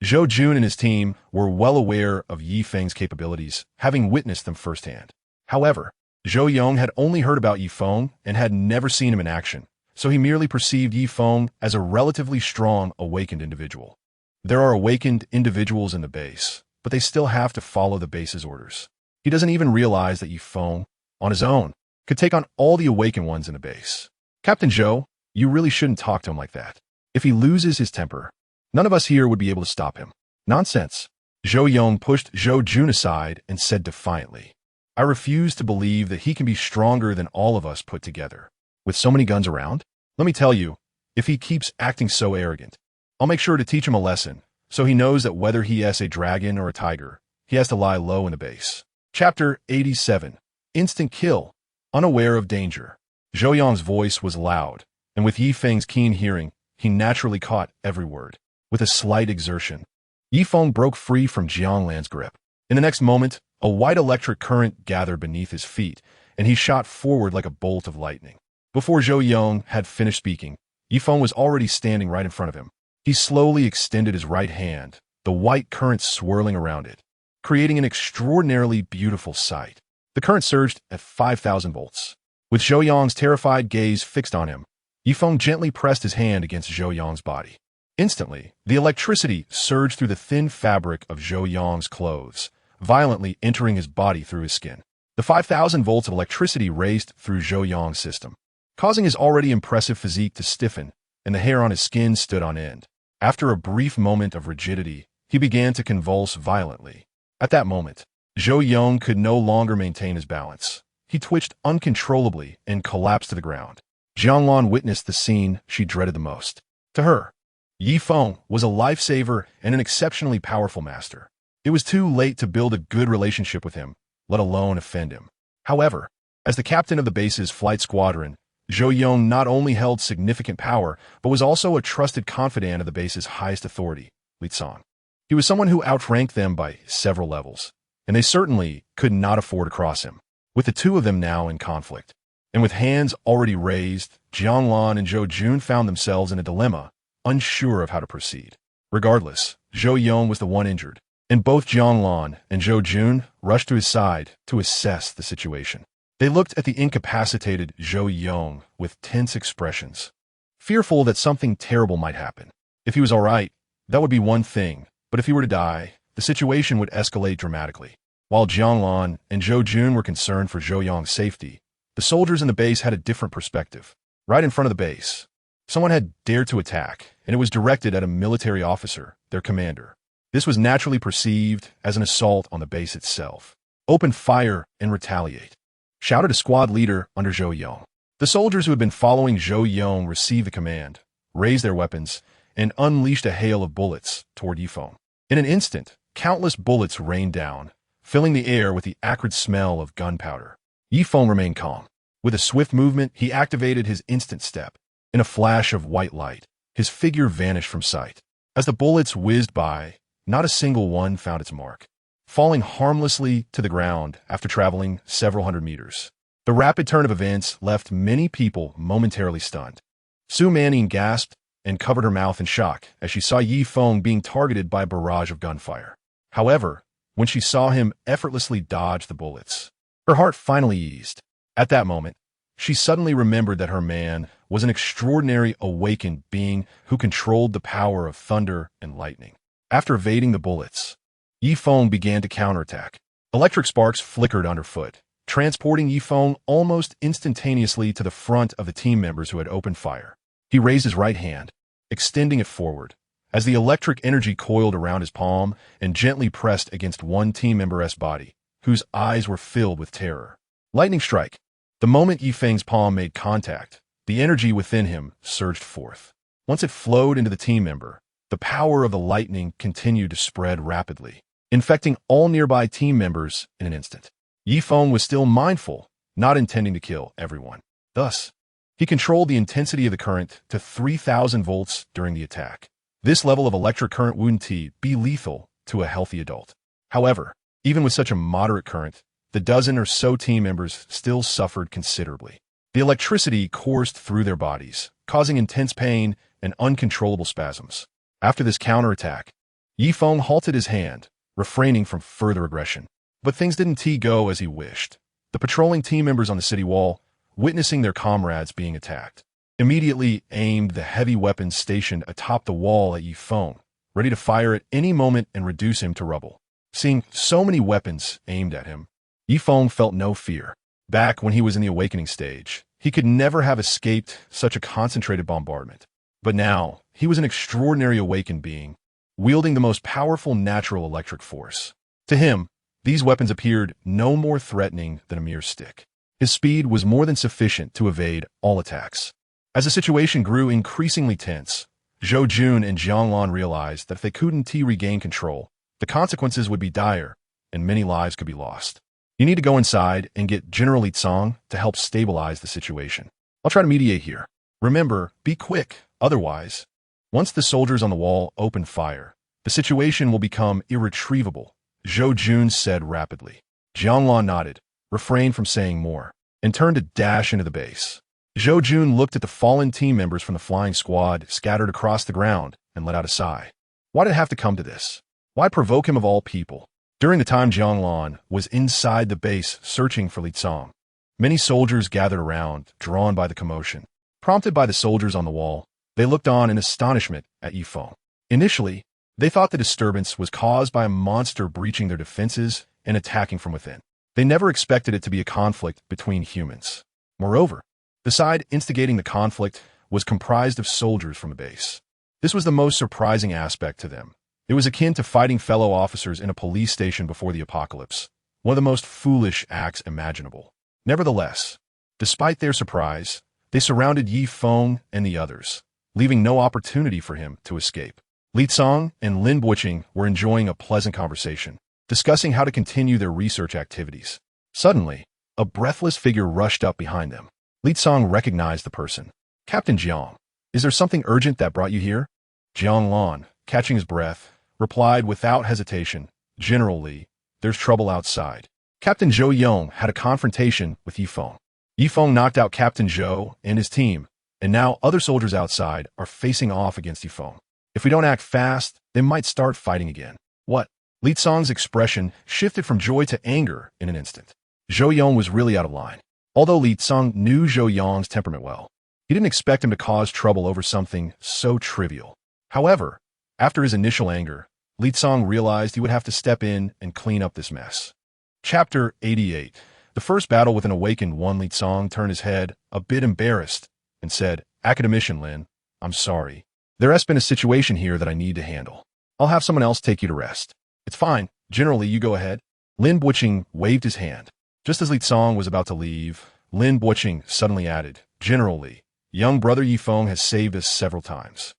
Zhou Jun and his team were well aware of Yi Feng's capabilities, having witnessed them firsthand. However, Zhou Yong had only heard about Yi Feng and had never seen him in action, so he merely perceived Yi Feng as a relatively strong, awakened individual. There are awakened individuals in the base, but they still have to follow the base's orders. He doesn't even realize that Yi Feng, on his own, could take on all the awakened ones in the base. "Captain Zhou, you really shouldn't talk to him like that. If he loses his temper, none of us here would be able to stop him." "Nonsense." Zhou Yong pushed Zhou Jun aside and said defiantly, "I refuse to believe that he can be stronger than all of us put together. With so many guns around? Let me tell you, if he keeps acting so arrogant, I'll make sure to teach him a lesson, so he knows that whether he is a dragon or a tiger, he has to lie low in the base." Chapter 87. Instant Kill. Unaware of danger. Zhou Yong's voice was loud, and with Yi Feng's keen hearing, he naturally caught every word. With a slight exertion, Yi Feng broke free from Jianglan's grip. In the next moment, a white electric current gathered beneath his feet, and he shot forward like a bolt of lightning. Before Zhou Yong had finished speaking, Yi Feng was already standing right in front of him. He slowly extended his right hand, the white current swirling around it, creating an extraordinarily beautiful sight. The current surged at 5,000 volts. With Zhou Yong's terrified gaze fixed on him, Yi Feng gently pressed his hand against Zhou Yong's body. Instantly, the electricity surged through the thin fabric of Zhou Yong's clothes, violently entering his body through his skin. The 5,000 volts of electricity raced through Zhou Yong's system, causing his already impressive physique to stiffen, and the hair on his skin stood on end. After a brief moment of rigidity, he began to convulse violently. At that moment, Zhou Yong could no longer maintain his balance. He twitched uncontrollably and collapsed to the ground. Jianglan witnessed the scene she dreaded the most. To her, Yi Feng was a lifesaver and an exceptionally powerful master. It was too late to build a good relationship with him, let alone offend him. However, as the captain of the base's flight squadron, Zhou Yong not only held significant power, but was also a trusted confidant of the base's highest authority, Li Tsang. He was someone who outranked them by several levels, and they certainly could not afford to cross him. With the two of them now in conflict, and with hands already raised, Jianglan and Zhou Jun found themselves in a dilemma, unsure of how to proceed. Regardless, Zhou Yong was the one injured, and both Jianglan and Zhou Jun rushed to his side to assess the situation. They looked at the incapacitated Zhou Yong with tense expressions, fearful that something terrible might happen. If he was all right, that would be one thing, but if he were to die, the situation would escalate dramatically. While Jianglan and Zhou Jun were concerned for Zhou Yong's safety, the soldiers in the base had a different perspective. Right in front of the base, someone had dared to attack, and it was directed at a military officer, their commander. This was naturally perceived as an assault on the base itself. "Open fire and retaliate," shouted a squad leader under Zhou Yong. The soldiers who had been following Zhou Yong received the command, raised their weapons, and unleashed a hail of bullets toward Yi Feng. In an instant, countless bullets rained down, filling the air with the acrid smell of gunpowder. Yi Feng remained calm. With a swift movement, he activated his instant step. In a flash of white light, his figure vanished from sight. As the bullets whizzed by, not a single one found its mark, falling harmlessly to the ground after traveling several hundred meters. The rapid turn of events left many people momentarily stunned. Su Manning gasped and covered her mouth in shock as she saw Yi Feng being targeted by a barrage of gunfire. However, when she saw him effortlessly dodge the bullets, her heart finally eased. At that moment, she suddenly remembered that her man was an extraordinary awakened being who controlled the power of thunder and lightning. After evading the bullets, Yi Feng began to counterattack. Electric sparks flickered underfoot, transporting Yifeng almost instantaneously to the front of the team members who had opened fire. He raised his right hand, extending it forward, as the electric energy coiled around his palm and gently pressed against one team member's body, whose eyes were filled with terror. Lightning strike. The moment Yifeng's palm made contact, the energy within him surged forth. Once it flowed into the team member, the power of the lightning continued to spread rapidly, infecting all nearby team members in an instant. Yifeng was still mindful, not intending to kill everyone. Thus, he controlled the intensity of the current to 3,000 volts during the attack. This level of electric current wouldn't be lethal to a healthy adult. However, even with such a moderate current, the dozen or so team members still suffered considerably. The electricity coursed through their bodies, causing intense pain and uncontrollable spasms. After this counterattack, Yifeng halted his hand, refraining from further aggression. But things didn't go as he wished. The patrolling team members on the city wall, witnessing their comrades being attacked, immediately aimed the heavy weapons stationed atop the wall at Yifeng, ready to fire at any moment and reduce him to rubble. Seeing so many weapons aimed at him, Yifeng felt no fear. Back when he was in the awakening stage, he could never have escaped such a concentrated bombardment. But now, he was an extraordinary awakened being, wielding the most powerful natural electric force. To him, these weapons appeared no more threatening than a mere stick. His speed was more than sufficient to evade all attacks. As the situation grew increasingly tense, Zhou Jun and Jianglan realized that if they couldn't regain control, the consequences would be dire, and many lives could be lost. You need to go inside and get General Li Tsang to help stabilize the situation. I'll try to mediate here. Remember, be quick, otherwise, once the soldiers on the wall open fire, the situation will become irretrievable, Zhou Jun said rapidly. Jianglan nodded, refrained from saying more, and turned to dash into the base. Zhou Jun looked at the fallen team members from the flying squad scattered across the ground and let out a sigh. Why did it have to come to this? Why provoke him of all people? During the time Jianglan was inside the base searching for Li Tsang, many soldiers gathered around, drawn by the commotion. Prompted by the soldiers on the wall, they looked on in astonishment at Yifeng. Initially, they thought the disturbance was caused by a monster breaching their defenses and attacking from within. They never expected it to be a conflict between humans. Moreover, the side instigating the conflict was comprised of soldiers from the base. This was the most surprising aspect to them. It was akin to fighting fellow officers in a police station before the apocalypse, one of the most foolish acts imaginable. Nevertheless, despite their surprise, they surrounded Yifeng and the others, leaving no opportunity for him to escape. Li Tsang and Lin Buqing were enjoying a pleasant conversation, discussing how to continue their research activities. Suddenly, a breathless figure rushed up behind them. Li Tsang recognized the person. Captain Jiang, is there something urgent that brought you here? Jiang Lan, catching his breath, replied without hesitation, General Li, there's trouble outside. Captain Zhou Yong had a confrontation with Yifeng. Yifeng knocked out Captain Zhou and his team, and now other soldiers outside are facing off against Yifeng. If we don't act fast, they might start fighting again. What? Li Tsang's expression shifted from joy to anger in an instant. Zhou Yong was really out of line. Although Li Tsang knew Zhou Yong's temperament well, he didn't expect him to cause trouble over something so trivial. However, after his initial anger, Li Tsang realized he would have to step in and clean up this mess. Chapter 88. The first battle with an awakened one. Li Tsang turned his head, a bit embarrassed, and said, Academician Lin, I'm sorry. There has been a situation here that I need to handle. I'll have someone else take you to rest. It's fine. Generally, you go ahead. Lin Buqing waved his hand. Just as Li Tsang was about to leave, Lin Buqing suddenly added, General Li, young brother Yifeng has saved us several times.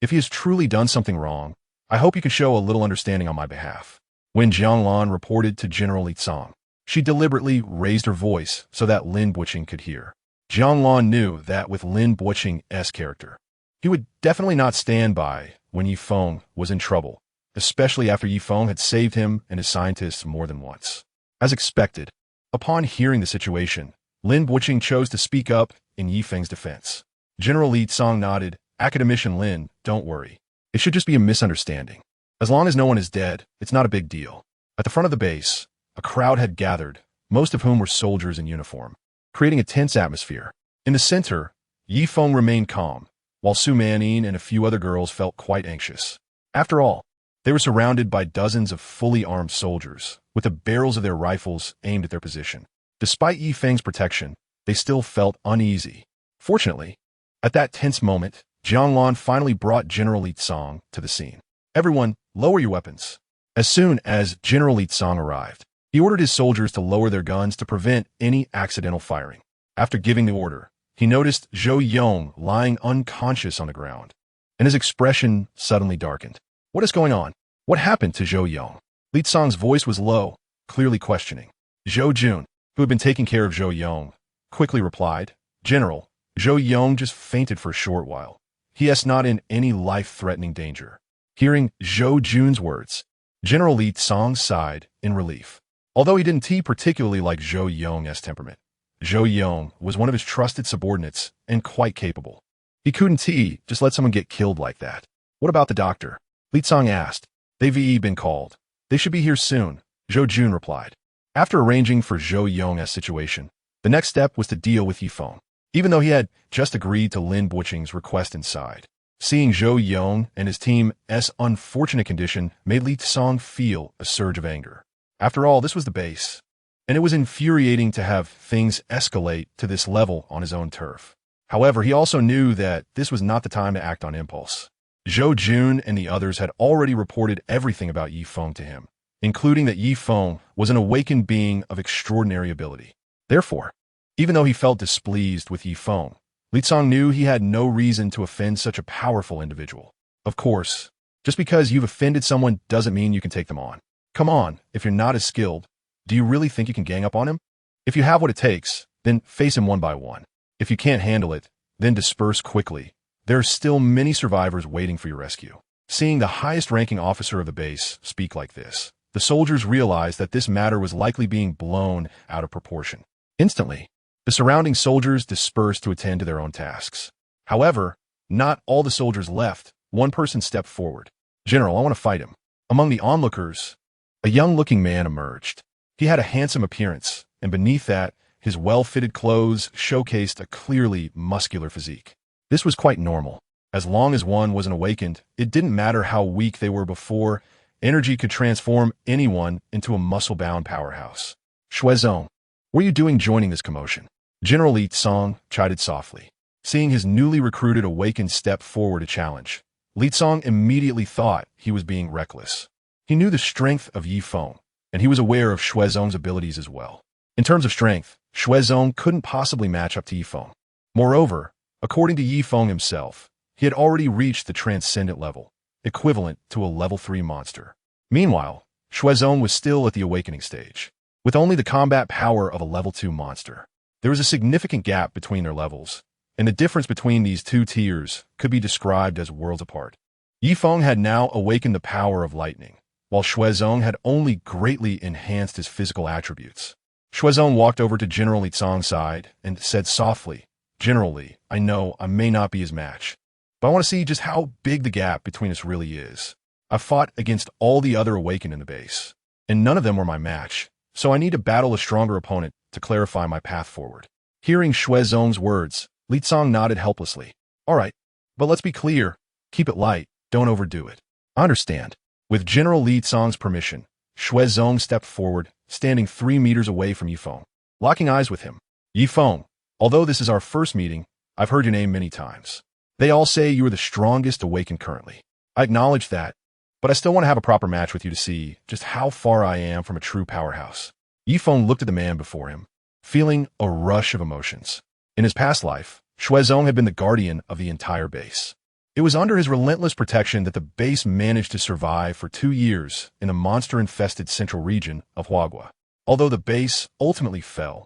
If he has truly done something wrong, I hope you can show a little understanding on my behalf. When Jianglan reported to General Li Tsang, she deliberately raised her voice so that Lin Buqing could hear. Jianglan knew that with Lin Buqing's character, he would definitely not stand by when Yifeng was in trouble, especially after Yifeng had saved him and his scientists more than once. As expected, upon hearing the situation, Lin Buqing chose to speak up in Yifeng's defense. General Li Tsang nodded, Academician Lin, don't worry. It should just be a misunderstanding. As long as no one is dead, it's not a big deal. At the front of the base, a crowd had gathered, most of whom were soldiers in uniform, creating a tense atmosphere. In the center, Yifeng remained calm, while Su Manin and a few other girls felt quite anxious. After all, they were surrounded by dozens of fully armed soldiers, with the barrels of their rifles aimed at their position. Despite Yi Feng's protection, they still felt uneasy. Fortunately, at that tense moment, Jianglan finally brought General Li Tsong to the scene. Everyone, lower your weapons. As soon as General Li Tsong arrived, he ordered his soldiers to lower their guns to prevent any accidental firing. After giving the order, he noticed Zhou Yong lying unconscious on the ground, and his expression suddenly darkened. What is going on? What happened to Zhou Yong? Li Tsong's voice was low, clearly questioning. Zhou Jun, who had been taking care of Zhou Yong, quickly replied, General, Zhou Yong just fainted for a short while. He is not in any life-threatening danger. Hearing Zhou Jun's words, General Li Tsong sighed in relief. Although he didn't particularly like Zhou Yong's temperament, Zhou Yong was one of his trusted subordinates and quite capable. He couldn't just let someone get killed like that. What about the doctor? Li Tsong asked. They've been called. They should be here soon, Zhou Jun replied. After arranging for Zhou Yong's situation, the next step was to deal with Yi Feng. Even though he had just agreed to Lin Buqing's request inside, seeing Zhou Yong and his team's unfortunate condition made Li Tsong feel a surge of anger. After all, this was the base, and it was infuriating to have things escalate to this level on his own turf. However, he also knew that this was not the time to act on impulse. Zhou Jun and the others had already reported everything about Yi Feng to him, including that Yi Feng was an awakened being of extraordinary ability. Therefore, even though he felt displeased with Yi Feng, Li Tsong knew he had no reason to offend such a powerful individual. Of course, just because you've offended someone doesn't mean you can take them on. Come on, if you're not as skilled, do you really think you can gang up on him? If you have what it takes, then face him one by one. If you can't handle it, then disperse quickly. There are still many survivors waiting for your rescue. Seeing the highest-ranking officer of the base speak like this, the soldiers realized that this matter was likely being blown out of proportion. Instantly, the surrounding soldiers dispersed to attend to their own tasks. However, not all the soldiers left. One person stepped forward. General, I want to fight him. Among the onlookers, a young-looking man emerged. He had a handsome appearance, and beneath that, his well-fitted clothes showcased a clearly muscular physique. This was quite normal. As long as one wasn't awakened, it didn't matter how weak they were before, energy could transform anyone into a muscle-bound powerhouse. Shuezong, what are you doing joining this commotion? General Li Tsong chided softly. Seeing his newly recruited awakened step forward to challenge, Li Tsong immediately thought he was being reckless. He knew the strength of Yi Feng, and he was aware of Shuezong's abilities as well. In terms of strength, Shuezong couldn't possibly match up to Yi Feng. Moreover, according to Yi Feng himself, he had already reached the transcendent level, equivalent to a level 3 monster. Meanwhile, Shuezong was still at the awakening stage, with only the combat power of a level 2 monster. There was a significant gap between their levels, and the difference between these two tiers could be described as worlds apart. Yi Feng had now awakened the power of lightning, while Shuezong had only greatly enhanced his physical attributes. Shuezong walked over to General Li Tsong's side and said softly, General Li, I know I may not be his match, but I want to see just how big the gap between us really is. I've fought against all the other awakened in the base, and none of them were my match, so I need to battle a stronger opponent to clarify my path forward. Hearing Shuezong's words, Li Tsong nodded helplessly. All right, but let's be clear. Keep it light, don't overdo it. I understand. With General Li Tsong's permission, Shuezong stepped forward, standing 3 meters away from Yi Feng. Locking eyes with him. Yi Feng, although this is our first meeting, I've heard your name many times. They all say you are the strongest awakened currently. I acknowledge that, but I still want to have a proper match with you to see just how far I am from a true powerhouse. Yi Feng looked at the man before him, feeling a rush of emotions. In his past life, Shuezong had been the guardian of the entire base. It was under his relentless protection that the base managed to survive for 2 years in the monster-infested central region of Huagua. Although the base ultimately fell,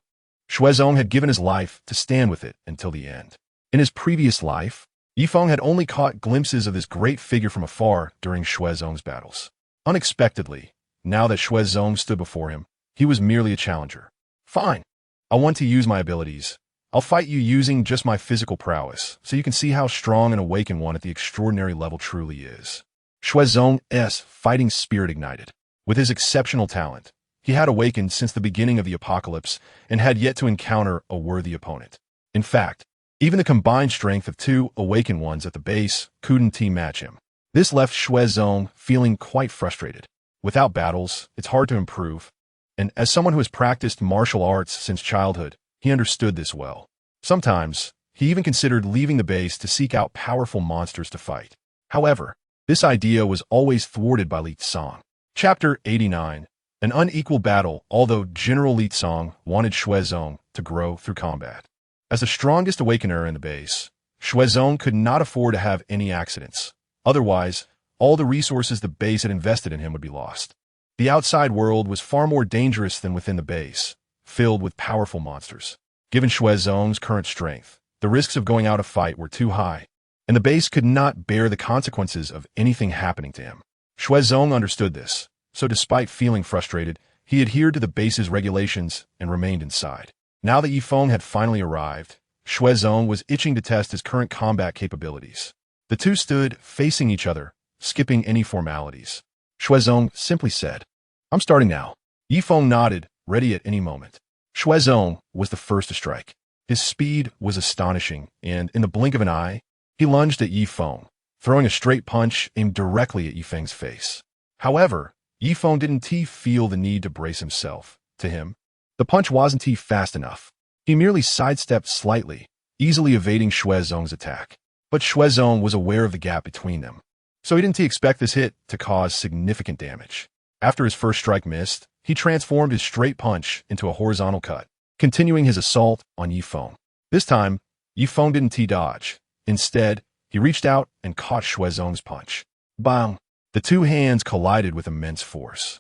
Shuezong had given his life to stand with it until the end. In his previous life, Yi Feng had only caught glimpses of this great figure from afar during Shuezong's battles. Unexpectedly, now that Shuezong stood before him, he was merely a challenger. Fine. I want to use my abilities. I'll fight you using just my physical prowess, so you can see how strong an awakened one at the extraordinary level truly is. Shuezong's fighting spirit ignited. With his exceptional talent, he had awakened since the beginning of the apocalypse and had yet to encounter a worthy opponent. In fact, even the combined strength of 2 awakened ones at the base couldn't match him. This left Shuezong feeling quite frustrated. Without battles, it's hard to improve, and as someone who has practiced martial arts since childhood, he understood this well. Sometimes, he even considered leaving the base to seek out powerful monsters to fight. However, this idea was always thwarted by Li Tsong. Chapter 89. An unequal battle, although General Li Tsong wanted Xuezong to grow through combat. As the strongest awakener in the base, Xuezong could not afford to have any accidents. Otherwise, all the resources the base had invested in him would be lost. The outside world was far more dangerous than within the base, filled with powerful monsters. Given Xuezong's current strength, the risks of going out a fight were too high, and the base could not bear the consequences of anything happening to him. Xuezong understood this, so despite feeling frustrated, he adhered to the base's regulations and remained inside. Now that Feng had finally arrived, Xuezong was itching to test his current combat capabilities. The two stood facing each other, skipping any formalities. Xuezong simply said, "I'm starting now." Feng nodded, ready at any moment. Xuezong was the first to strike. His speed was astonishing, and in the blink of an eye, he lunged at Feng, throwing a straight punch aimed directly at Feng's face. However, Feng didn't feel the need to brace himself. To him, the punch wasn't fast enough. He merely sidestepped slightly, easily evading Xuezong's attack. But Xuezong was aware of the gap between them, so he didn't expect this hit to cause significant damage. After his first strike missed, he transformed his straight punch into a horizontal cut, continuing his assault on Feng. This time, Feng didn't dodge. Instead, he reached out and caught Xuezong's punch. Bang! The two hands collided with immense force,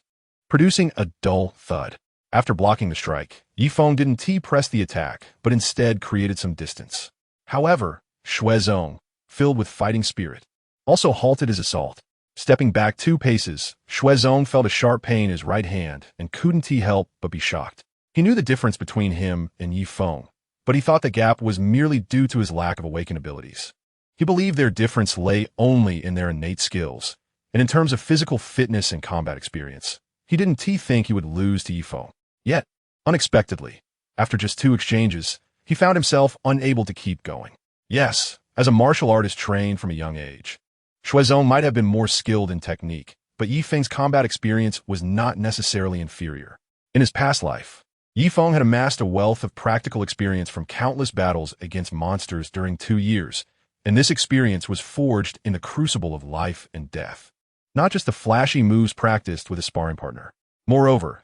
producing a dull thud. After blocking the strike, Feng didn't press the attack, but instead created some distance. However, Xuezong, filled with fighting spirit, also halted his assault. Stepping back 2 paces, Xuezong felt a sharp pain in his right hand and couldn't help but be shocked. He knew the difference between him and Feng, but he thought the gap was merely due to his lack of awakened abilities. He believed their difference lay only in their innate skills, and in terms of physical fitness and combat experience, he didn't think he would lose to Feng. Yet, unexpectedly, after just 2 exchanges, he found himself unable to keep going. Yes, as a martial artist trained from a young age, Xuezong might have been more skilled in technique, but Feng's combat experience was not necessarily inferior. In his past life, Feng had amassed a wealth of practical experience from countless battles against monsters during 2 years, and this experience was forged in the crucible of life and death, not just the flashy moves practiced with a sparring partner. Moreover,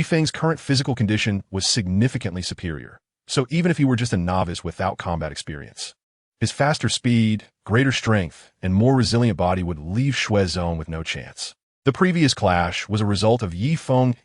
Feng's current physical condition was significantly superior, so even if he were just a novice without combat experience, his faster speed, greater strength, and more resilient body would leave Xuezong with no chance. The previous clash was a result of Feng's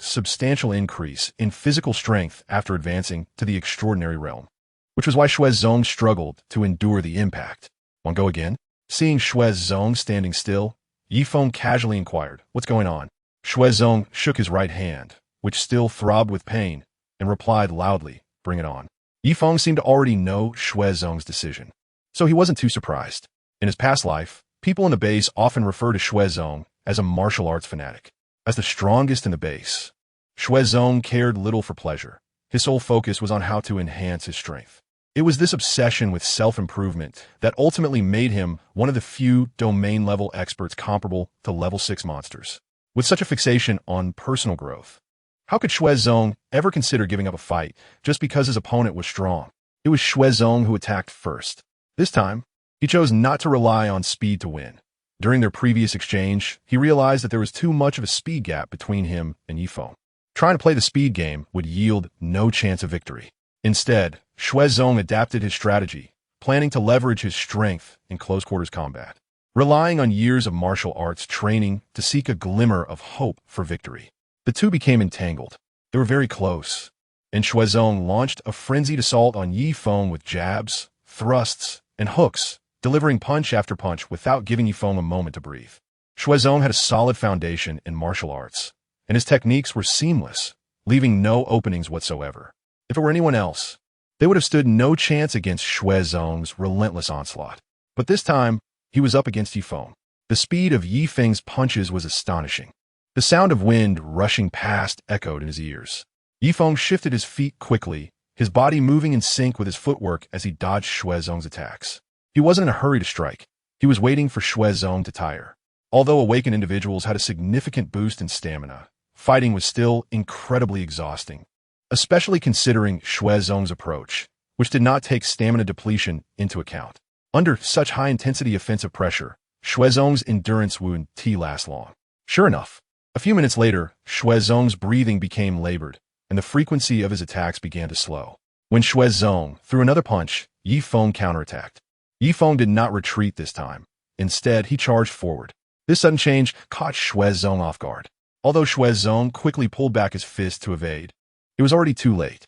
substantial increase in physical strength after advancing to the extraordinary realm, which was why Xuezong struggled to endure the impact. "Want to go again?" Seeing Xuezong standing still, Feng casually inquired, "What's going on?" Xuezong shook his right hand, which still throbbed with pain, and replied loudly, "Bring it on." Feng seemed to already know Xuezong's decision, so he wasn't too surprised. In his past life, people in the base often refer to Xuezong as a martial arts fanatic. As the strongest in the base, Xuezong cared little for pleasure. His sole focus was on how to enhance his strength. It was this obsession with self-improvement that ultimately made him one of the few domain-level experts comparable to level 6 monsters. With such a fixation on personal growth, how could Xuezong ever consider giving up a fight just because his opponent was strong? It was Xuezong who attacked first. This time, he chose not to rely on speed to win. During their previous exchange, he realized that there was too much of a speed gap between him and Feng. Trying to play the speed game would yield no chance of victory. Instead, Xuezong adapted his strategy, planning to leverage his strength in close-quarters combat, relying on years of martial arts training to seek a glimmer of hope for victory. The two became entangled. They were very close, and Xuezong launched a frenzied assault on Feng with jabs, thrusts, and hooks, delivering punch after punch without giving Feng a moment to breathe. Xuezong had a solid foundation in martial arts, and his techniques were seamless, leaving no openings whatsoever. If it were anyone else, they would have stood no chance against Xuezong's relentless onslaught. But this time, he was up against Feng. The speed of Feng's punches was astonishing. The sound of wind rushing past echoed in his ears. Feng shifted his feet quickly, his body moving in sync with his footwork as he dodged Xuezong's attacks. He wasn't in a hurry to strike. He was waiting for Xuezong to tire. Although awakened individuals had a significant boost in stamina, fighting was still incredibly exhausting, especially considering Xuezong's approach, which did not take stamina depletion into account. Under such high-intensity offensive pressure, Xuezong's endurance wouldn't last long. Sure enough, a few minutes later, Xuezong's breathing became labored, and the frequency of his attacks began to slow. When Xuezong threw another punch, Feng counterattacked. Feng did not retreat this time. Instead, he charged forward. This sudden change caught Xuezong off guard. Although Xuezong quickly pulled back his fist to evade, it was already too late.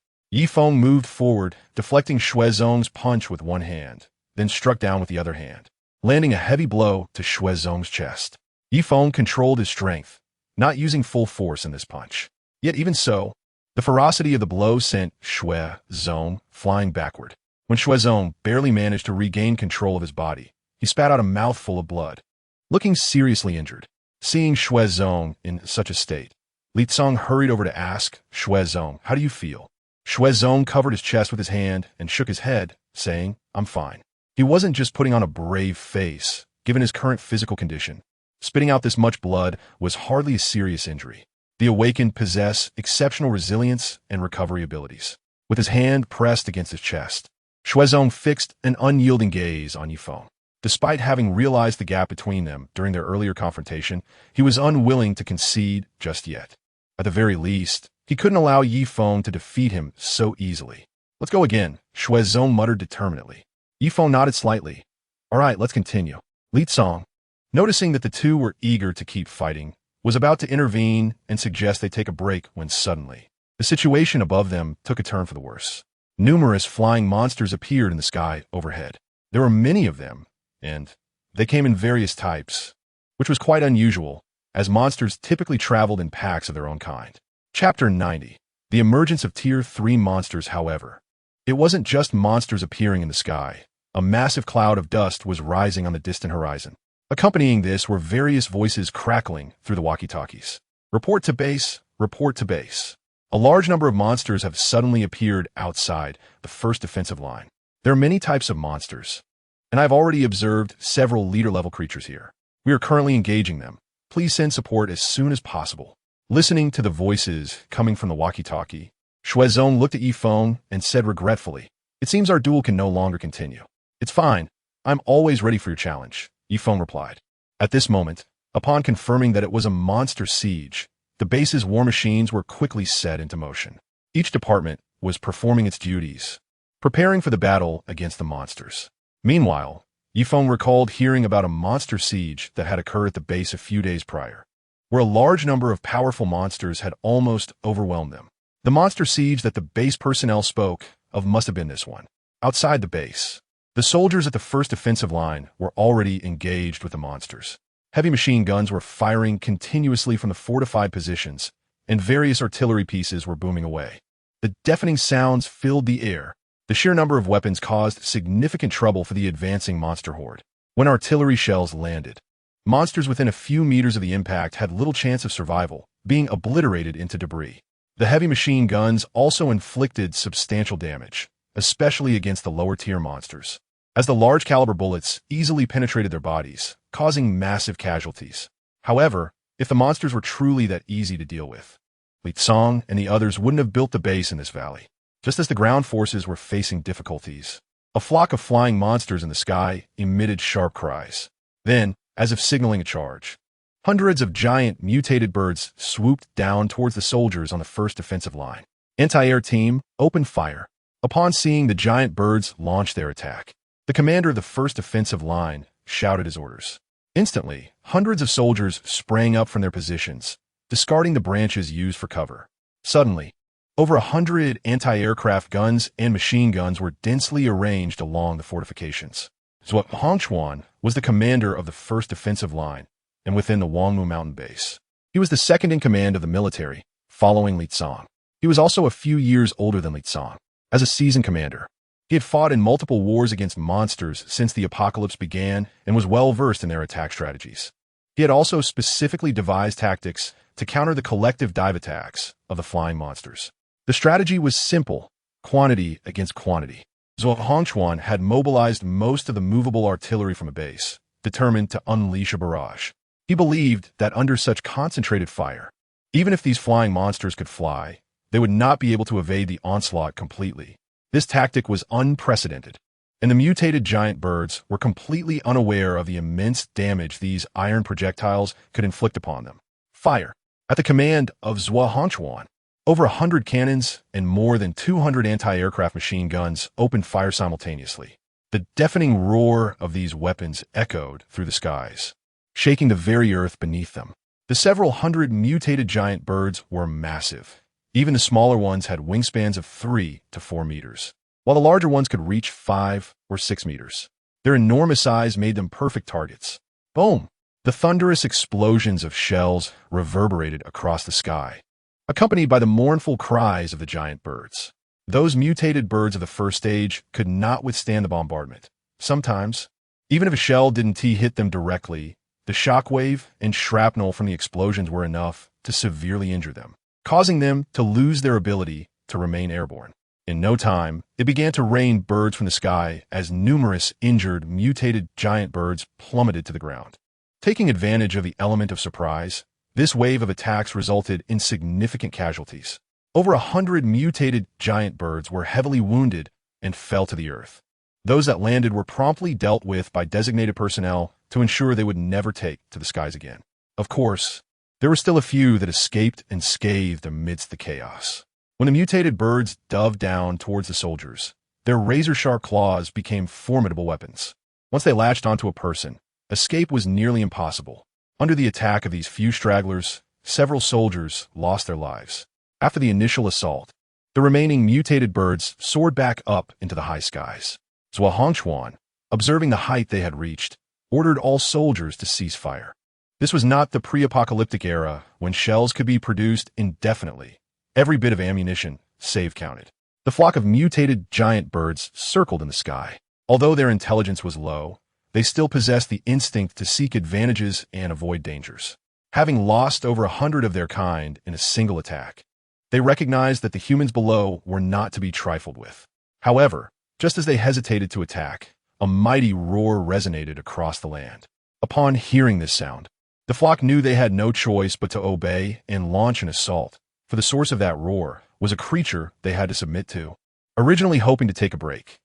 Feng moved forward, deflecting Xuezong's punch with one hand, then struck down with the other hand, landing a heavy blow to Xuezong's chest. Feng controlled his strength, not using full force in this punch. Yet even so, the ferocity of the blow sent Xuezong flying backward. When Xuezong barely managed to regain control of his body, he spat out a mouthful of blood, looking seriously injured. Seeing Xuezong in such a state, Li Tsong hurried over to ask Xuezong, "How do you feel?" Xuezong covered his chest with his hand and shook his head, saying, "I'm fine." He wasn't just putting on a brave face, given his current physical condition. Spitting out this much blood was hardly a serious injury. The awakened possess exceptional resilience and recovery abilities. With his hand pressed against his chest, Xuezong fixed an unyielding gaze on Feng. Despite having realized the gap between them during their earlier confrontation, he was unwilling to concede just yet. At the very least, he couldn't allow Feng to defeat him so easily. "Let's go again," Xuezong muttered determinedly. Feng nodded slightly. "All right, let's continue." Li Tsong, noticing that the two were eager to keep fighting, was about to intervene and suggest they take a break when suddenly, the situation above them took a turn for the worse. Numerous flying monsters appeared in the sky overhead. There were many of them, and they came in various types, which was quite unusual, as monsters typically traveled in packs of their own kind. Chapter 90. The emergence of Tier 3 monsters, however. It wasn't just monsters appearing in the sky. A massive cloud of dust was rising on the distant horizon. Accompanying this were various voices crackling through the walkie-talkies. "Report to base, report to base." A large number of monsters have suddenly appeared outside the first defensive line. There are many types of monsters, and I've already observed several leader-level creatures here. We are currently engaging them. Please send support as soon as possible. Listening to the voices coming from the walkie-talkie, Xuezong looked at Feng and said regretfully, "It seems our duel can no longer continue." "It's fine. I'm always ready for your challenge," Feng replied. At this moment, upon confirming that it was a monster siege, the base's war machines were quickly set into motion. Each department was performing its duties, preparing for the battle against the monsters. Meanwhile, Feng recalled hearing about a monster siege that had occurred at the base a few days prior, where a large number of powerful monsters had almost overwhelmed them. The monster siege that the base personnel spoke of must have been this one. Outside the base, the soldiers at the first defensive line were already engaged with the monsters. Heavy machine guns were firing continuously from the fortified positions, and various artillery pieces were booming away. The deafening sounds filled the air. The sheer number of weapons caused significant trouble for the advancing monster horde. When artillery shells landed, monsters within a few meters of the impact had little chance of survival, being obliterated into debris. The heavy machine guns also inflicted substantial damage, especially against the lower-tier monsters, as the large-caliber bullets easily penetrated their bodies, causing massive casualties. However, if the monsters were truly that easy to deal with, Li Tsong and the others wouldn't have built the base in this valley. Just as the ground forces were facing difficulties, a flock of flying monsters in the sky emitted sharp cries. Then, as if signaling a charge, hundreds of giant mutated birds swooped down towards the soldiers on the first defensive line. Anti-air team, open fire. Upon seeing the giant birds launch their attack, the commander of the first defensive line shouted his orders. Instantly, hundreds of soldiers sprang up from their positions, discarding the branches used for cover. Suddenly, over 100 anti-aircraft guns and machine guns were densely arranged along the fortifications. Zhuo Hongchuan was the commander of the first defensive line and within the Wangmu Mountain base. He was the second in command of the military, following Li Tsong. He was also a few years older than Li Tsong. As a seasoned commander, he had fought in multiple wars against monsters since the apocalypse began and was well-versed in their attack strategies. He had also specifically devised tactics to counter the collective dive attacks of the flying monsters. The strategy was simple: quantity against quantity. Zhuo Hongchuan had mobilized most of the movable artillery from a base, determined to unleash a barrage. He believed that under such concentrated fire, Even if these flying monsters could fly, they would not be able to evade the onslaught completely. This tactic was unprecedented, and the mutated giant birds were completely unaware of the immense damage these iron projectiles could inflict upon them. Fire. At the command of Zhuo, over 100 cannons and more than 200 anti-aircraft machine guns opened fire simultaneously. The deafening roar of these weapons echoed through the skies, shaking the very earth beneath them. The several hundred mutated giant birds were massive. Even the smaller ones had wingspans of 3 to 4 meters, while the larger ones could reach 5 or 6 meters. Their enormous size made them perfect targets. Boom! The thunderous explosions of shells reverberated across the sky, accompanied by the mournful cries of the giant birds. Those mutated birds of the first stage could not withstand the bombardment. Sometimes, even if a shell didn't hit them directly, the shockwave and shrapnel from the explosions were enough to severely injure them, causing them to lose their ability to remain airborne. In no time, it began to rain birds from the sky as numerous injured, mutated giant birds plummeted to the ground. Taking advantage of the element of surprise, this wave of attacks resulted in significant casualties. Over 100 mutated giant birds were heavily wounded and fell to the earth. Those that landed were promptly dealt with by designated personnel to ensure they would never take to the skies again. Of course, there were still a few that escaped and scathed amidst the chaos. When the mutated birds dove down towards the soldiers, their razor-sharp claws became formidable weapons. Once they latched onto a person, escape was nearly impossible. Under the attack of these few stragglers, several soldiers lost their lives. After the initial assault, the remaining mutated birds soared back up into the high skies. Zhuo, observing the height they had reached, ordered all soldiers to cease fire. This was not the pre-apocalyptic era when shells could be produced indefinitely. Every bit of ammunition, save counted. The flock of mutated giant birds circled in the sky. Although their intelligence was low, they still possessed the instinct to seek advantages and avoid dangers. Having lost over 100 of their kind in a single attack, they recognized that the humans below were not to be trifled with. However, just as they hesitated to attack, a mighty roar resonated across the land. Upon hearing this sound, the flock knew they had no choice but to obey and launch an assault, for the source of that roar was a creature they had to submit to. Originally hoping to take a break,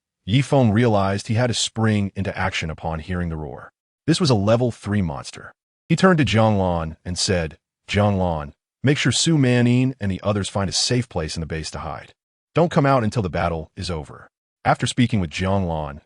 Feng realized he had to spring into action upon hearing the roar. This was a level 3 monster. He turned to Zhanglan and said, "Zhanglan, make sure Su Manin and the others find a safe place in the base to hide. Don't come out until the battle is over." After speaking with Zhanglan,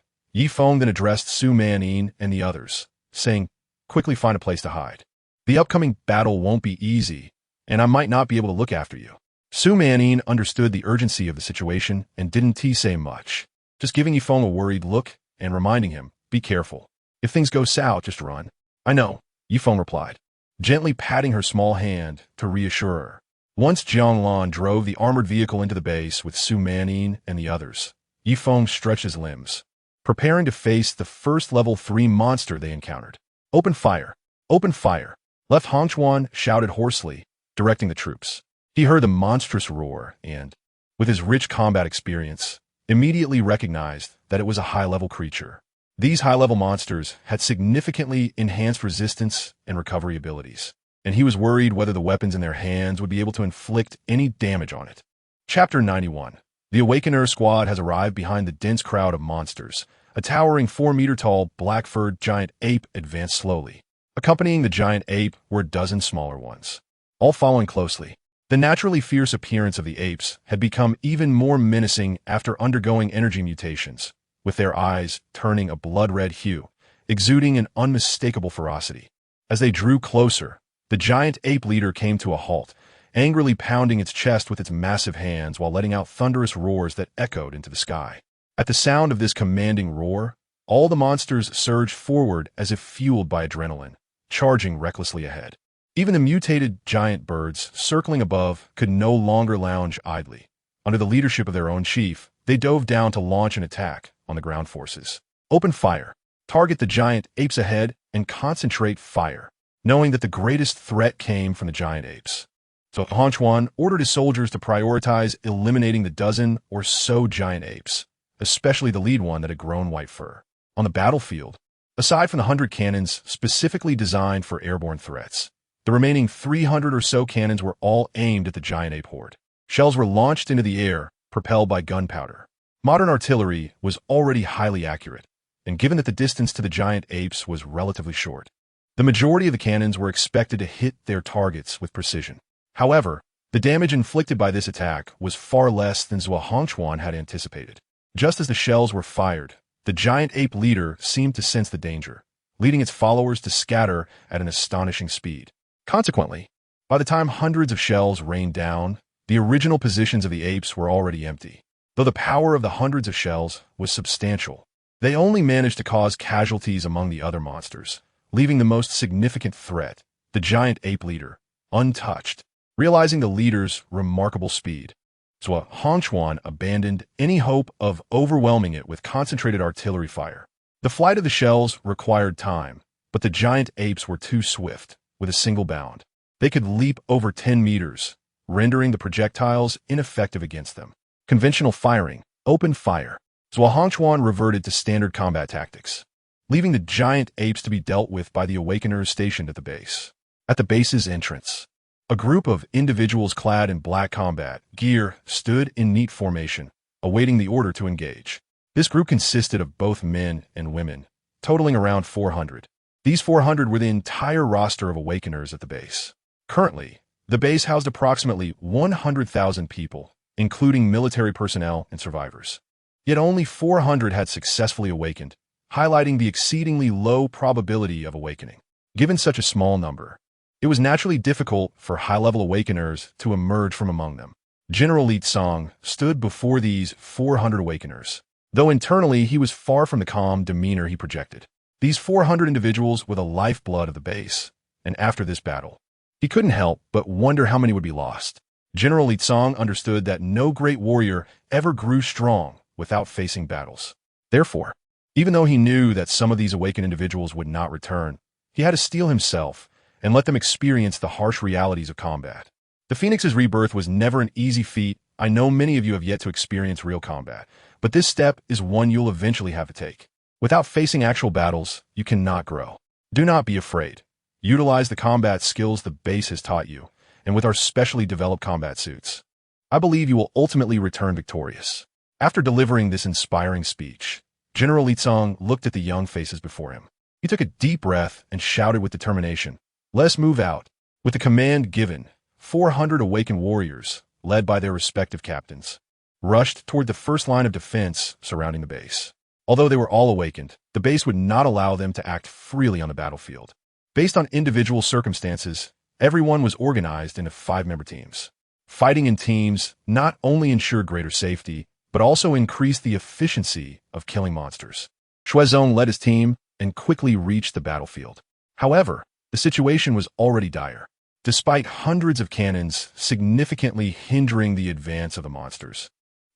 Feng then addressed Su Manin and the others, saying, "Quickly find a place to hide. The upcoming battle won't be easy, and I might not be able to look after you." Su Manin understood the urgency of the situation and didn't say much, just giving Feng a worried look and reminding him, "Be careful. If things go south, just run." "I know," Feng replied, gently patting her small hand to reassure her. Once Zhanglan drove the armored vehicle into the base with Su Manin and the others, Feng stretched his limbs, preparing to face the first level 3 monster they encountered. "Open fire! Open fire!" Left Hongchuan shouted hoarsely, directing the troops. He heard the monstrous roar and, with his rich combat experience, immediately recognized that it was a high-level creature. These high-level monsters had significantly enhanced resistance and recovery abilities, and he was worried whether the weapons in their hands would be able to inflict any damage on it. Chapter 91. The Awakener squad has arrived behind the dense crowd of monsters. A towering 4-meter-tall, black-furred giant ape advanced slowly. Accompanying the giant ape were a dozen smaller ones, all following closely. The naturally fierce appearance of the apes had become even more menacing after undergoing energy mutations, with their eyes turning a blood-red hue, exuding an unmistakable ferocity. As they drew closer, the giant ape leader came to a halt, angrily pounding its chest with its massive hands while letting out thunderous roars that echoed into the sky. At the sound of this commanding roar, all the monsters surged forward as if fueled by adrenaline, charging recklessly ahead. Even the mutated giant birds circling above could no longer lounge idly. Under the leadership of their own chief, they dove down to launch an attack on the ground forces. "Open fire! Target the giant apes ahead and concentrate fire," knowing that the greatest threat came from the giant apes. So Hongchuan ordered his soldiers to prioritize eliminating the dozen or so giant apes, especially the lead one that had grown white fur. On the battlefield, aside from the 100 cannons specifically designed for airborne threats, The remaining 300 or so cannons were all aimed at the giant ape horde. Shells were launched into the air, propelled by gunpowder. Modern artillery was already highly accurate, and given that the distance to the giant apes was relatively short, the majority of the cannons were expected to hit their targets with precision. However, the damage inflicted by this attack was far less than Zhuangquan had anticipated. Just as the shells were fired, the giant ape leader seemed to sense the danger, leading its followers to scatter at an astonishing speed. Consequently, by the time hundreds of shells rained down, the original positions of the apes were already empty. Though the power of the hundreds of shells was substantial, they only managed to cause casualties among the other monsters, leaving the most significant threat, the giant ape leader, untouched. Realizing the leader's remarkable speed, Zhuangquan abandoned any hope of overwhelming it with concentrated artillery fire. The flight of the shells required time, but the giant apes were too swift. With a single bound, they could leap over 10 meters, rendering the projectiles ineffective against them. Conventional firing, open fire. Zhuangquan reverted to standard combat tactics, leaving the giant apes to be dealt with by the awakeners stationed at the base. At the base's entrance, a group of individuals clad in black combat gear stood in neat formation, awaiting the order to engage. This group consisted of both men and women, totaling around 400. These 400 were the entire roster of awakeners at the base. Currently, the base housed approximately 100,000 people, including military personnel and survivors. Yet only 400 had successfully awakened, highlighting the exceedingly low probability of awakening. Given such a small number, it was naturally difficult for high-level awakeners to emerge from among them. General Li Tsang stood before these 400 awakeners, though internally he was far from the calm demeanor he projected. These 400 individuals were the lifeblood of the base, and after this battle, he couldn't help but wonder how many would be lost. General Li Tsang understood that no great warrior ever grew strong without facing battles. Therefore, even though he knew that some of these awakened individuals would not return, he had to steel himself and let them experience the harsh realities of combat. The Phoenix's rebirth was never an easy feat. I know many of you have yet to experience real combat, but this step is one you'll eventually have to take. Without facing actual battles, you cannot grow. Do not be afraid. Utilize the combat skills the base has taught you, and with our specially developed combat suits, I believe you will ultimately return victorious. After delivering this inspiring speech, General Li Tsang looked at the young faces before him. He took a deep breath and shouted with determination, "Let's move out." With the command given, 400 awakened warriors, led by their respective captains, rushed toward the first line of defense surrounding the base. Although they were all awakened, the base would not allow them to act freely on the battlefield. Based on individual circumstances, everyone was organized into 5-member teams. Fighting in teams not only ensured greater safety, but also increased the efficiency of killing monsters. Shuizong led his team and quickly reached the battlefield. However, the situation was already dire, despite hundreds of cannons significantly hindering the advance of the monsters.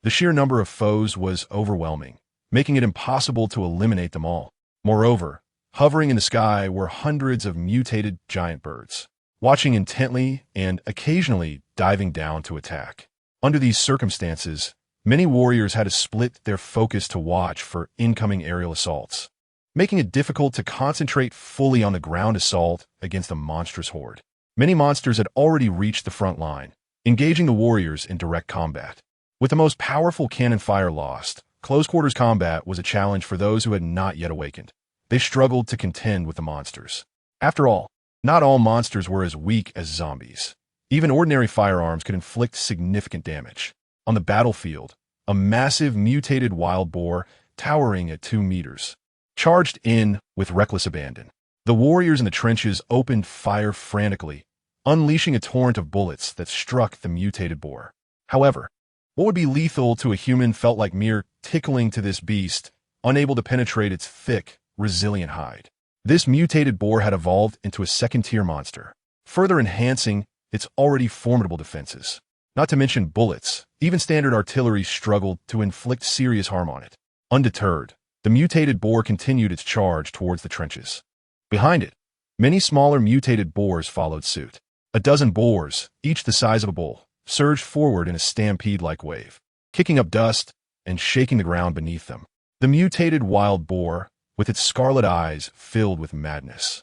The sheer number of foes was overwhelming, making it impossible to eliminate them all. Moreover, hovering in the sky were hundreds of mutated giant birds, watching intently and occasionally diving down to attack. Under these circumstances, many warriors had to split their focus to watch for incoming aerial assaults, making it difficult to concentrate fully on the ground assault against a monstrous horde. Many monsters had already reached the front line, engaging the warriors in direct combat. With the most powerful cannon fire lost, close-quarters combat was a challenge for those who had not yet awakened. They struggled to contend with the monsters. After all, not all monsters were as weak as zombies. Even ordinary firearms could inflict significant damage. On the battlefield, a massive mutated wild boar, towering at 2 meters, charged in with reckless abandon. The warriors in the trenches opened fire frantically, unleashing a torrent of bullets that struck the mutated boar. However, what would be lethal to a human felt like mere tickling to this beast, unable to penetrate its thick, resilient hide. This mutated boar had evolved into a second-tier monster, further enhancing its already formidable defenses. Not to mention bullets, even standard artillery struggled to inflict serious harm on it. Undeterred, the mutated boar continued its charge towards the trenches. Behind it, many smaller mutated boars followed suit. A dozen boars, each the size of a bull, surged forward in a stampede-like wave, kicking up dust and shaking the ground beneath them. The mutated wild boar, with its scarlet eyes filled with madness,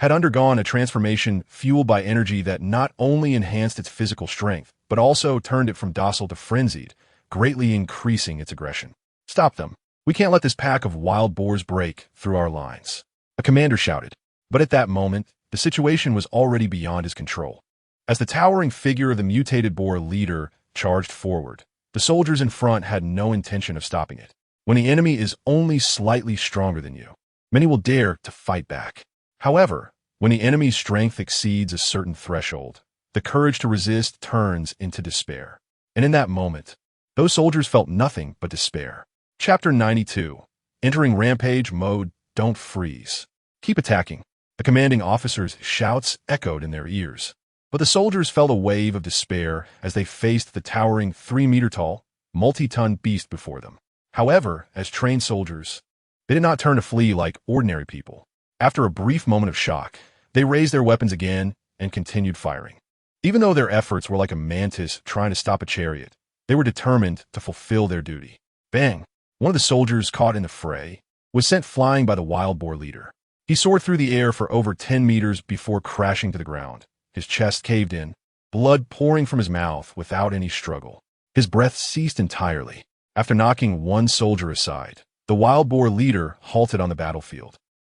had undergone a transformation fueled by energy that not only enhanced its physical strength, but also turned it from docile to frenzied, greatly increasing its aggression. "Stop them. We can't let this pack of wild boars break through our lines," a commander shouted. But at that moment, the situation was already beyond his control. As the towering figure of the mutated boar leader charged forward, the soldiers in front had no intention of stopping it. When the enemy is only slightly stronger than you, many will dare to fight back. However, when the enemy's strength exceeds a certain threshold, the courage to resist turns into despair. And in that moment, those soldiers felt nothing but despair. Chapter 92. Entering Rampage Mode. Don't freeze. Keep attacking. The commanding officer's shouts echoed in their ears. But the soldiers felt a wave of despair as they faced the towering 3-meter-tall, multi-ton beast before them. However, as trained soldiers, they did not turn to flee like ordinary people. After a brief moment of shock, they raised their weapons again and continued firing. Even though their efforts were like a mantis trying to stop a chariot, they were determined to fulfill their duty. Bang! One of the soldiers caught in the fray was sent flying by the wild boar leader. He soared through the air for over 10 meters before crashing to the ground. His chest caved in, blood pouring from his mouth without any struggle. His breath ceased entirely. After knocking one soldier aside, the wild boar leader halted on the battlefield,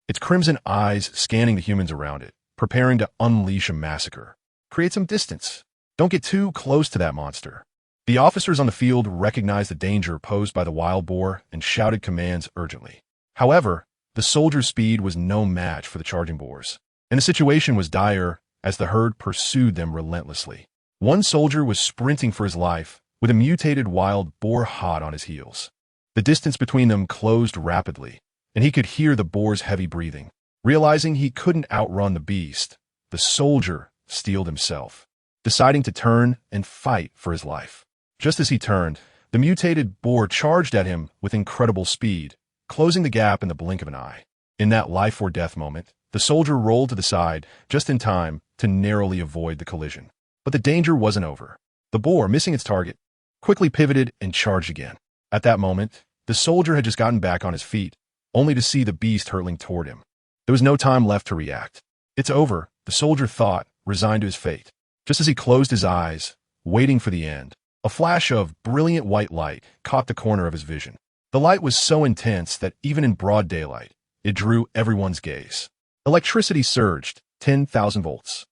its crimson eyes scanning the humans around it, preparing to unleash a massacre. Create some distance. Don't get too close to that monster. The officers on the field recognized the danger posed by the wild boar and shouted commands urgently. However, the soldiers' speed was no match for the charging boars, and the situation was dire as the herd pursued them relentlessly. One soldier was sprinting for his life, with a mutated wild boar hot on his heels. The distance between them closed rapidly, and he could hear the boar's heavy breathing. Realizing he couldn't outrun the beast, the soldier steeled himself, deciding to turn and fight for his life. Just as he turned, the mutated boar charged at him with incredible speed, closing the gap in the blink of an eye. In that life-or-death moment, the soldier rolled to the side just in time to narrowly avoid the collision. But the danger wasn't over. The boar, missing its target, quickly pivoted and charged again. At that moment, the soldier had just gotten back on his feet, only to see the beast hurtling toward him. There was no time left to react. "It's over," the soldier thought, resigned to his fate. Just as he closed his eyes, waiting for the end, a flash of brilliant white light caught the corner of his vision. The light was so intense that even in broad daylight, it drew everyone's gaze. Electricity surged, 10,000 volts.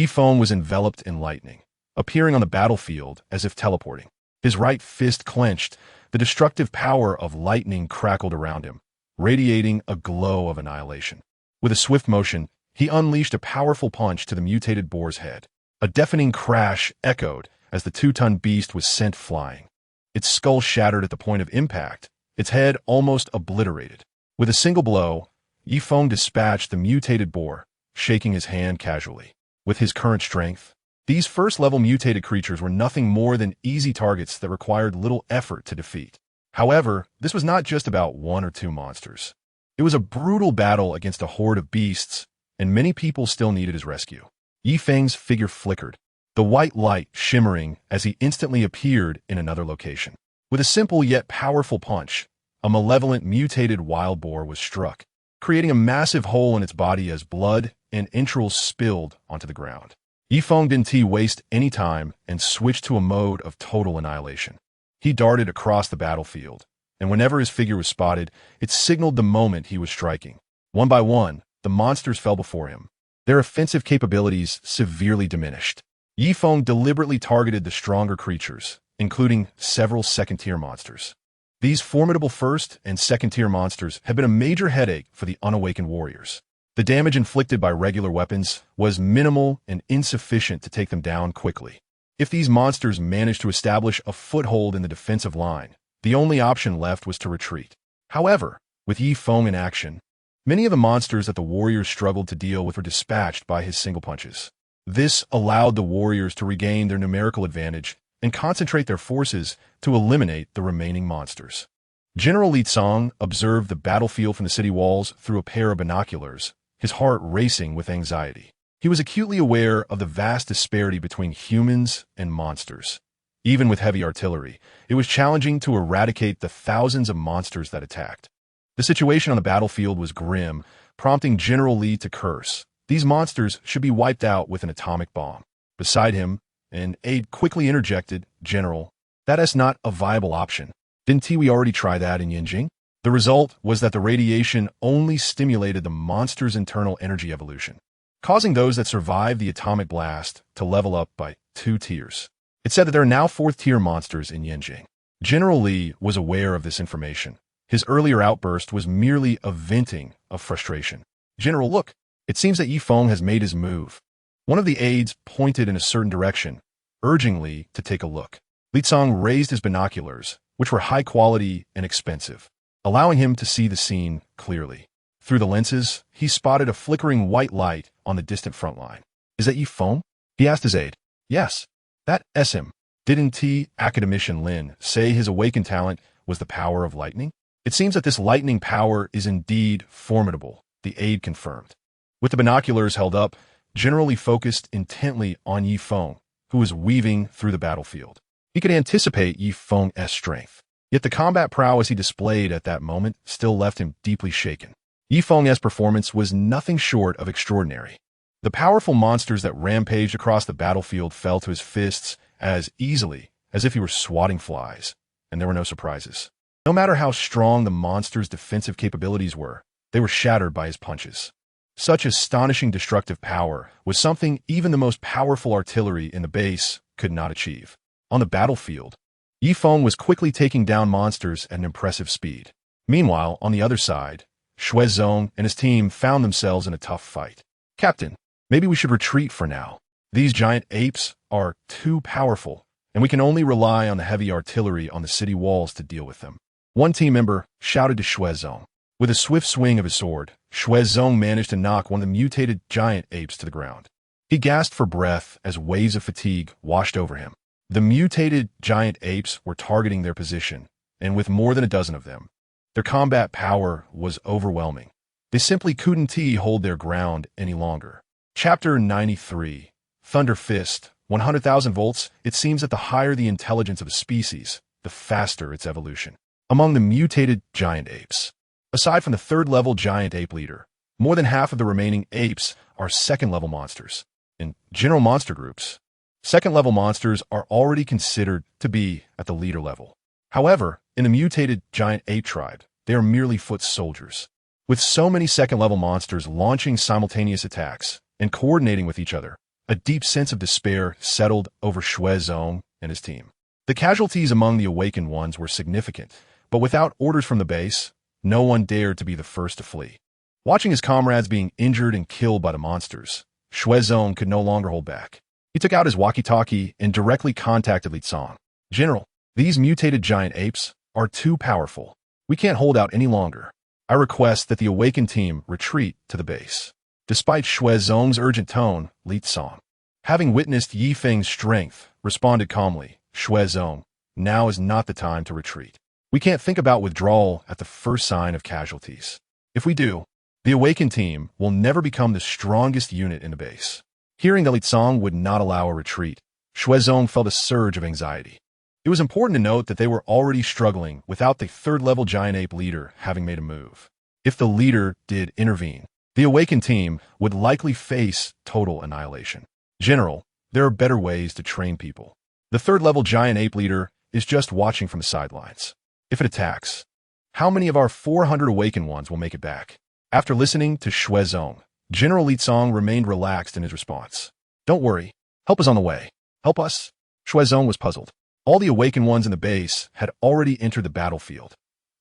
Feng was enveloped in lightning, appearing on the battlefield as if teleporting. His right fist clenched, the destructive power of lightning crackled around him, radiating a glow of annihilation. With a swift motion, he unleashed a powerful punch to the mutated boar's head. A deafening crash echoed as the 2-ton beast was sent flying. Its skull shattered at the point of impact, its head almost obliterated. With a single blow, Feng dispatched the mutated boar, shaking his hand casually. With his current strength, these first-level mutated creatures were nothing more than easy targets that required little effort to defeat. However, this was not just about one or two monsters. It was a brutal battle against a horde of beasts, and many people still needed his rescue. Feng's figure flickered, the white light shimmering as he instantly appeared in another location. With a simple yet powerful punch, a malevolent mutated wild boar was struck, creating a massive hole in its body as blood and entrails spilled onto the ground. Feng didn't waste any time and switched to a mode of total annihilation. He darted across the battlefield, and whenever his figure was spotted, it signaled the moment he was striking. One by one, the monsters fell before him, their offensive capabilities severely diminished. Feng deliberately targeted the stronger creatures, including several second-tier monsters. These formidable first- and second-tier monsters had been a major headache for the unawakened warriors. The damage inflicted by regular weapons was minimal and insufficient to take them down quickly. If these monsters managed to establish a foothold in the defensive line, the only option left was to retreat. However, with Feng in action, many of the monsters that the warriors struggled to deal with were dispatched by his single punches. This allowed the warriors to regain their numerical advantage and concentrate their forces to eliminate the remaining monsters. General Li Tsang observed the battlefield from the city walls through a pair of binoculars, his heart racing with anxiety. He was acutely aware of the vast disparity between humans and monsters. Even with heavy artillery, it was challenging to eradicate the thousands of monsters that attacked. The situation on the battlefield was grim, prompting General Li to curse, These monsters should be wiped out with an atomic bomb. Beside him, an aide quickly interjected, "General, that's not a viable option. Didn't we already try that in Yinjing?" The result was that the radiation only stimulated the monster's internal energy evolution, causing those that survived the atomic blast to level up by 2 tiers. It said that there are now 4th-tier monsters in Yinjing. General Li was aware of this information. His earlier outburst was merely a venting of frustration. "General, look, it seems that Yi Feng has made his move." One of the aides pointed in a certain direction, urging Li to take a look. Li Cong raised his binoculars, which were high quality and expensive, allowing him to see the scene clearly. Through the lenses, he spotted a flickering white light on the distant front line. "Is that Yi Feng?" he asked his aide. "Yes, that is him." Didn't academician Lin say his awakened talent was the power of lightning? It seems that this lightning power is indeed formidable, the aide confirmed. With the binoculars held up, General Li focused intently on Yi Feng, who was weaving through the battlefield. He could anticipate Yi Feng's strength, yet the combat prowess he displayed at that moment still left him deeply shaken. Yi Feng's performance was nothing short of extraordinary. The powerful monsters that rampaged across the battlefield fell to his fists as easily as if he were swatting flies, and there were no surprises. No matter how strong the monster's defensive capabilities were, they were shattered by his punches. Such astonishing destructive power was something even the most powerful artillery in the base could not achieve. On the battlefield, Yi Feng was quickly taking down monsters at an impressive speed. Meanwhile, on the other side, Xuezong and his team found themselves in a tough fight. "Captain, maybe we should retreat for now. These giant apes are too powerful, and we can only rely on the heavy artillery on the city walls to deal with them." One team member shouted to Xuezong. With a swift swing of his sword, Xuezong managed to knock one of the mutated giant apes to the ground. He gasped for breath as waves of fatigue washed over him. The mutated giant apes were targeting their position, and with more than a dozen of them, their combat power was overwhelming. They simply couldn't hold their ground any longer. Chapter 93. Thunder Fist. 100,000 volts. It seems that the higher the intelligence of a species, the faster its evolution. Among the mutated giant apes, aside from the 3rd-level giant ape leader, more than half of the remaining apes are 2nd-level monsters. In general monster groups, 2nd-level monsters are already considered to be at the leader level. However, in the mutated giant ape tribe, they are merely foot soldiers. With so many 2nd-level monsters launching simultaneous attacks and coordinating with each other, a deep sense of despair settled over Xuezong and his team. The casualties among the awakened ones were significant, but without orders from the base, no one dared to be the first to flee. Watching his comrades being injured and killed by the monsters, Xuezong could no longer hold back. He took out his walkie-talkie and directly contacted Li Cong. "General, these mutated giant apes are too powerful. We can't hold out any longer. I request that the awakened team retreat to the base." Despite Xuezong's urgent tone, Li Cong, having witnessed Yi Feng's strength, responded calmly, "Xuezong, now is not the time to retreat. We can't think about withdrawal at the first sign of casualties. If we do, the awakened team will never become the strongest unit in the base." Hearing that Li Cong would not allow a retreat, Xuezong felt a surge of anxiety. It was important to note that they were already struggling without the 3rd-level giant ape leader having made a move. If the leader did intervene, the awakened team would likely face total annihilation. "General, there are better ways to train people. The 3rd-level giant ape leader is just watching from the sidelines. If it attacks, how many of our 400 awakened ones will make it back?" After listening to Xuezong, General Li Cong remained relaxed in his response. "Don't worry. Help is on the way." "Help us?" Xuezong was puzzled. All the awakened ones in the base had already entered the battlefield.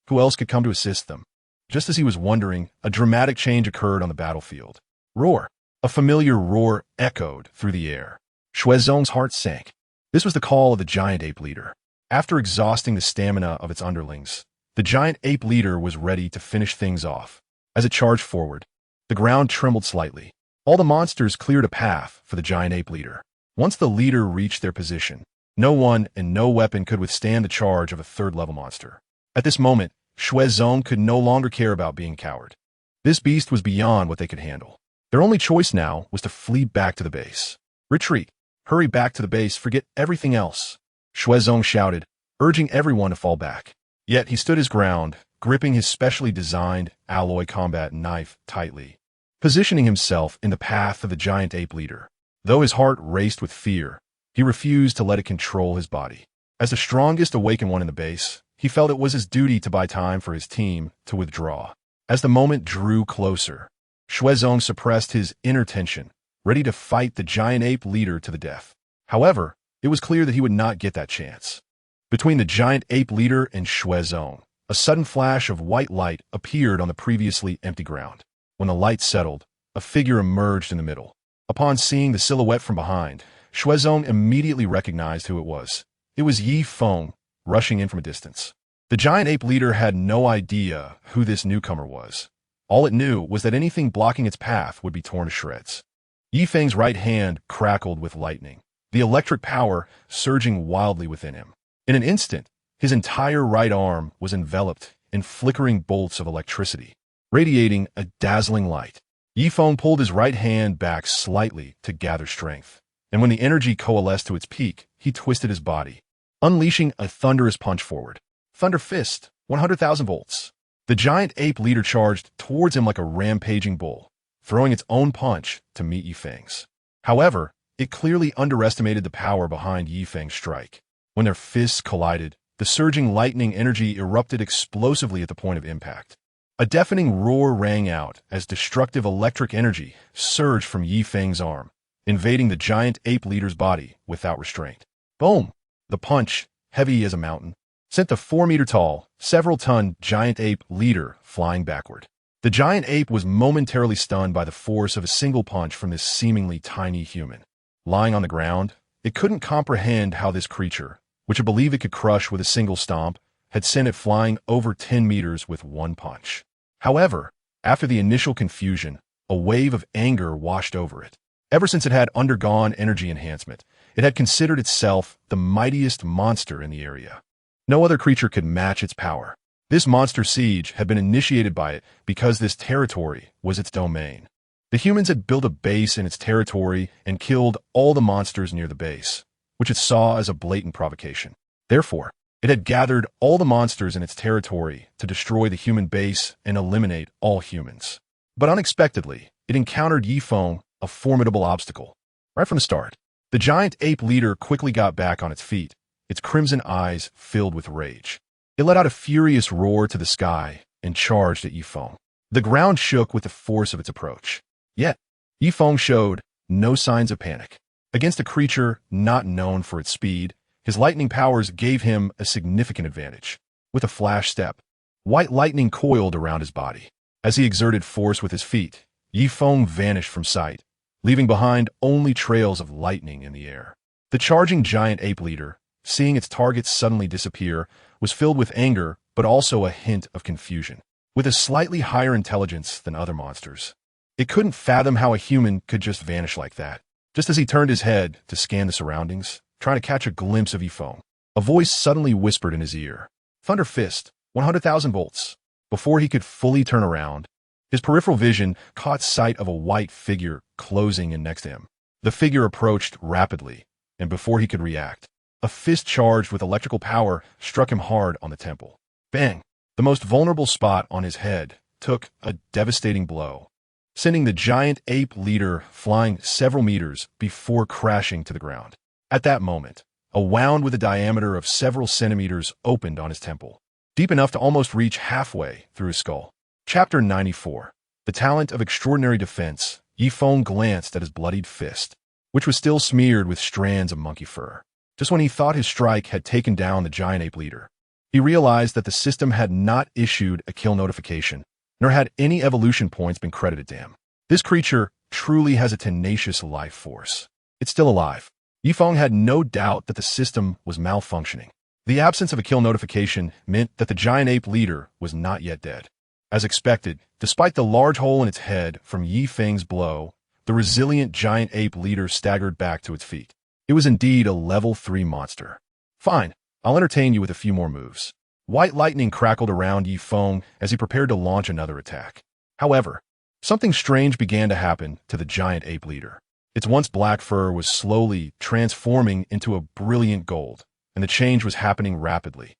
Who else could come to assist them? Just as he was wondering, a dramatic change occurred on the battlefield. Roar! A familiar roar echoed through the air. Xuezong's heart sank. This was the call of the giant ape leader. After exhausting the stamina of its underlings, the giant ape leader was ready to finish things off. As it charged forward, the ground trembled slightly. All the monsters cleared a path for the giant ape leader. Once the leader reached their position, no one and no weapon could withstand the charge of a 3rd-level monster. At this moment, Xuezong could no longer care about being a coward. This beast was beyond what they could handle. Their only choice now was to flee back to the base. "Retreat! Hurry back to the base, forget everything else!" Xuezong shouted, urging everyone to fall back. Yet he stood his ground, gripping his specially designed alloy combat knife tightly. positioning himself in the path of the giant ape leader. Though his heart raced with fear, he refused to let it control his body. As the strongest awakened one in the base, he felt it was his duty to buy time for his team to withdraw. As the moment drew closer, Xuezong suppressed his inner tension, ready to fight the giant ape leader to the death. However, it was clear that he would not get that chance. Between the giant ape leader and Xuezong, a sudden flash of white light appeared on the previously empty ground. When the light settled, a figure emerged in the middle. Upon seeing the silhouette from behind, Xuezong immediately recognized who it was. It was Feng, rushing in from a distance. The giant ape leader had no idea who this newcomer was. All it knew was that anything blocking its path would be torn to shreds. Feng's right hand crackled with lightning, the electric power surging wildly within him. In an instant, his entire right arm was enveloped in flickering bolts of electricity, radiating a dazzling light. Feng pulled his right hand back slightly to gather strength, and when the energy coalesced to its peak, he twisted his body, unleashing a thunderous punch forward. Thunder Fist, 100,000 volts. The giant ape leader charged towards him like a rampaging bull, throwing its own punch to meet Feng's. However, it clearly underestimated the power behind Feng's strike. When their fists collided, the surging lightning energy erupted explosively at the point of impact. A deafening roar rang out as destructive electric energy surged from Feng's arm, invading the giant ape leader's body without restraint. Boom! The punch, heavy as a mountain, sent the 4-meter-tall, several-ton giant ape leader flying backward. The giant ape was momentarily stunned by the force of a single punch from this seemingly tiny human. Lying on the ground, it couldn't comprehend how this creature, which it believed it could crush with a single stomp, had sent it flying over 10 meters with one punch. However, after the initial confusion, a wave of anger washed over it. Ever since it had undergone energy enhancement, it had considered itself the mightiest monster in the area. No other creature could match its power. This monster siege had been initiated by it because this territory was its domain. The humans had built a base in its territory and killed all the monsters near the base, which it saw as a blatant provocation. Therefore, it had gathered all the monsters in its territory to destroy the human base and eliminate all humans. But unexpectedly, it encountered Feng, a formidable obstacle. Right from the start, the giant ape leader quickly got back on its feet, its crimson eyes filled with rage. It let out a furious roar to the sky and charged at Feng. The ground shook with the force of its approach. Yet, Feng showed no signs of panic. Against a creature not known for its speed, his lightning powers gave him a significant advantage. With a flash step, white lightning coiled around his body. As he exerted force with his feet, Feng vanished from sight, leaving behind only trails of lightning in the air. The charging giant ape leader, seeing its target suddenly disappear, was filled with anger but also a hint of confusion. With a slightly higher intelligence than other monsters, it couldn't fathom how a human could just vanish like that. Just as he turned his head to scan the surroundings, trying to catch a glimpse of Feng, a voice suddenly whispered in his ear, "Thunder Fist, 100,000 volts." Before he could fully turn around, his peripheral vision caught sight of a white figure closing in next to him. The figure approached rapidly, and before he could react, a fist charged with electrical power struck him hard on the temple. Bang! The most vulnerable spot on his head took a devastating blow, sending the giant ape leader flying several meters before crashing to the ground. At that moment, a wound with a diameter of several centimeters opened on his temple, deep enough to almost reach halfway through his skull. Chapter 94. The Talent of Extraordinary Defense. Feng glanced at his bloodied fist, which was still smeared with strands of monkey fur. Just when he thought his strike had taken down the giant ape leader, he realized that the system had not issued a kill notification, nor had any evolution points been credited to him. This creature truly has a tenacious life force. It's still alive. Feng had no doubt that the system was malfunctioning. The absence of a kill notification meant that the giant ape leader was not yet dead. As expected, despite the large hole in its head from Feng's blow, the resilient giant ape leader staggered back to its feet. It was indeed a level 3 monster. Fine, I'll entertain you with a few more moves. White lightning crackled around Feng as he prepared to launch another attack. However, something strange began to happen to the giant ape leader. Its once black fur was slowly transforming into a brilliant gold, and the change was happening rapidly.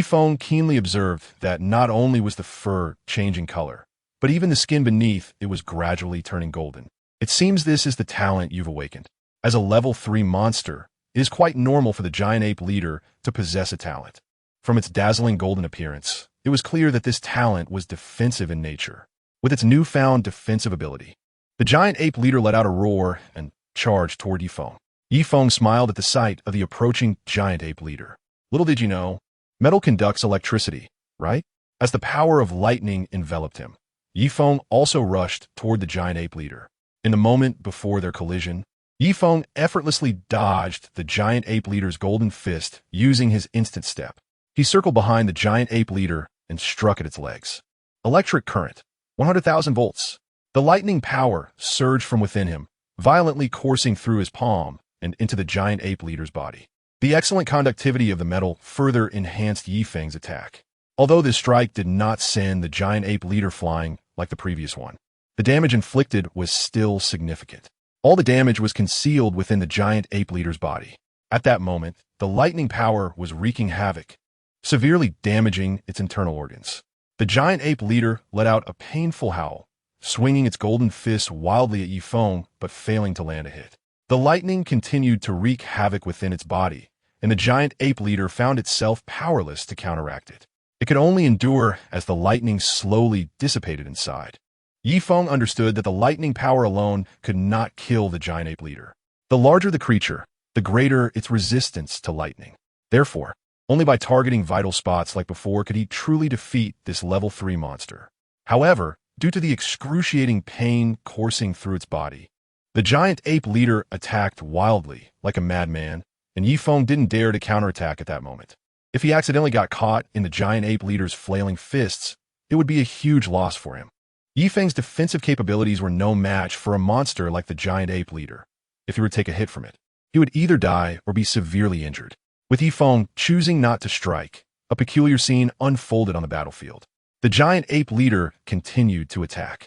Feng keenly observed that not only was the fur changing color, but even the skin beneath it was gradually turning golden. It seems this is the talent you've awakened. As a level 3 monster, it is quite normal for the giant ape leader to possess a talent. From its dazzling golden appearance, it was clear that this talent was defensive in nature. With its newfound defensive ability, the giant ape leader let out a roar and charged toward Yifeng. Yifeng smiled at the sight of the approaching giant ape leader. Little did you know, metal conducts electricity, right? As the power of lightning enveloped him, Yifeng also rushed toward the giant ape leader. In the moment before their collision, Yifeng effortlessly dodged the giant ape leader's golden fist using his instant step. He circled behind the giant ape leader and struck at its legs. Electric current, 100,000 volts. The lightning power surged from within him, violently coursing through his palm and into the giant ape leader's body. The excellent conductivity of the metal further enhanced Yifeng's attack. Although this strike did not send the giant ape leader flying like the previous one, the damage inflicted was still significant. All the damage was concealed within the giant ape leader's body. At that moment, the lightning power was wreaking havoc, severely damaging its internal organs. The giant ape leader let out a painful howl, swinging its golden fist wildly at Yifeng but failing to land a hit. The lightning continued to wreak havoc within its body, and the giant ape leader found itself powerless to counteract it. It could only endure as the lightning slowly dissipated inside. Yifeng understood that the lightning power alone could not kill the giant ape leader. The larger the creature, the greater its resistance to lightning. Therefore, only by targeting vital spots like before could he truly defeat this level 3 monster. However, due to the excruciating pain coursing through its body, the giant ape leader attacked wildly, like a madman, and Yifeng didn't dare to counterattack at that moment. If he accidentally got caught in the giant ape leader's flailing fists, it would be a huge loss for him. Yifeng's defensive capabilities were no match for a monster like the giant ape leader. If he were to take a hit from it, he would either die or be severely injured. With Yifeng choosing not to strike, a peculiar scene unfolded on the battlefield. The giant ape leader continued to attack,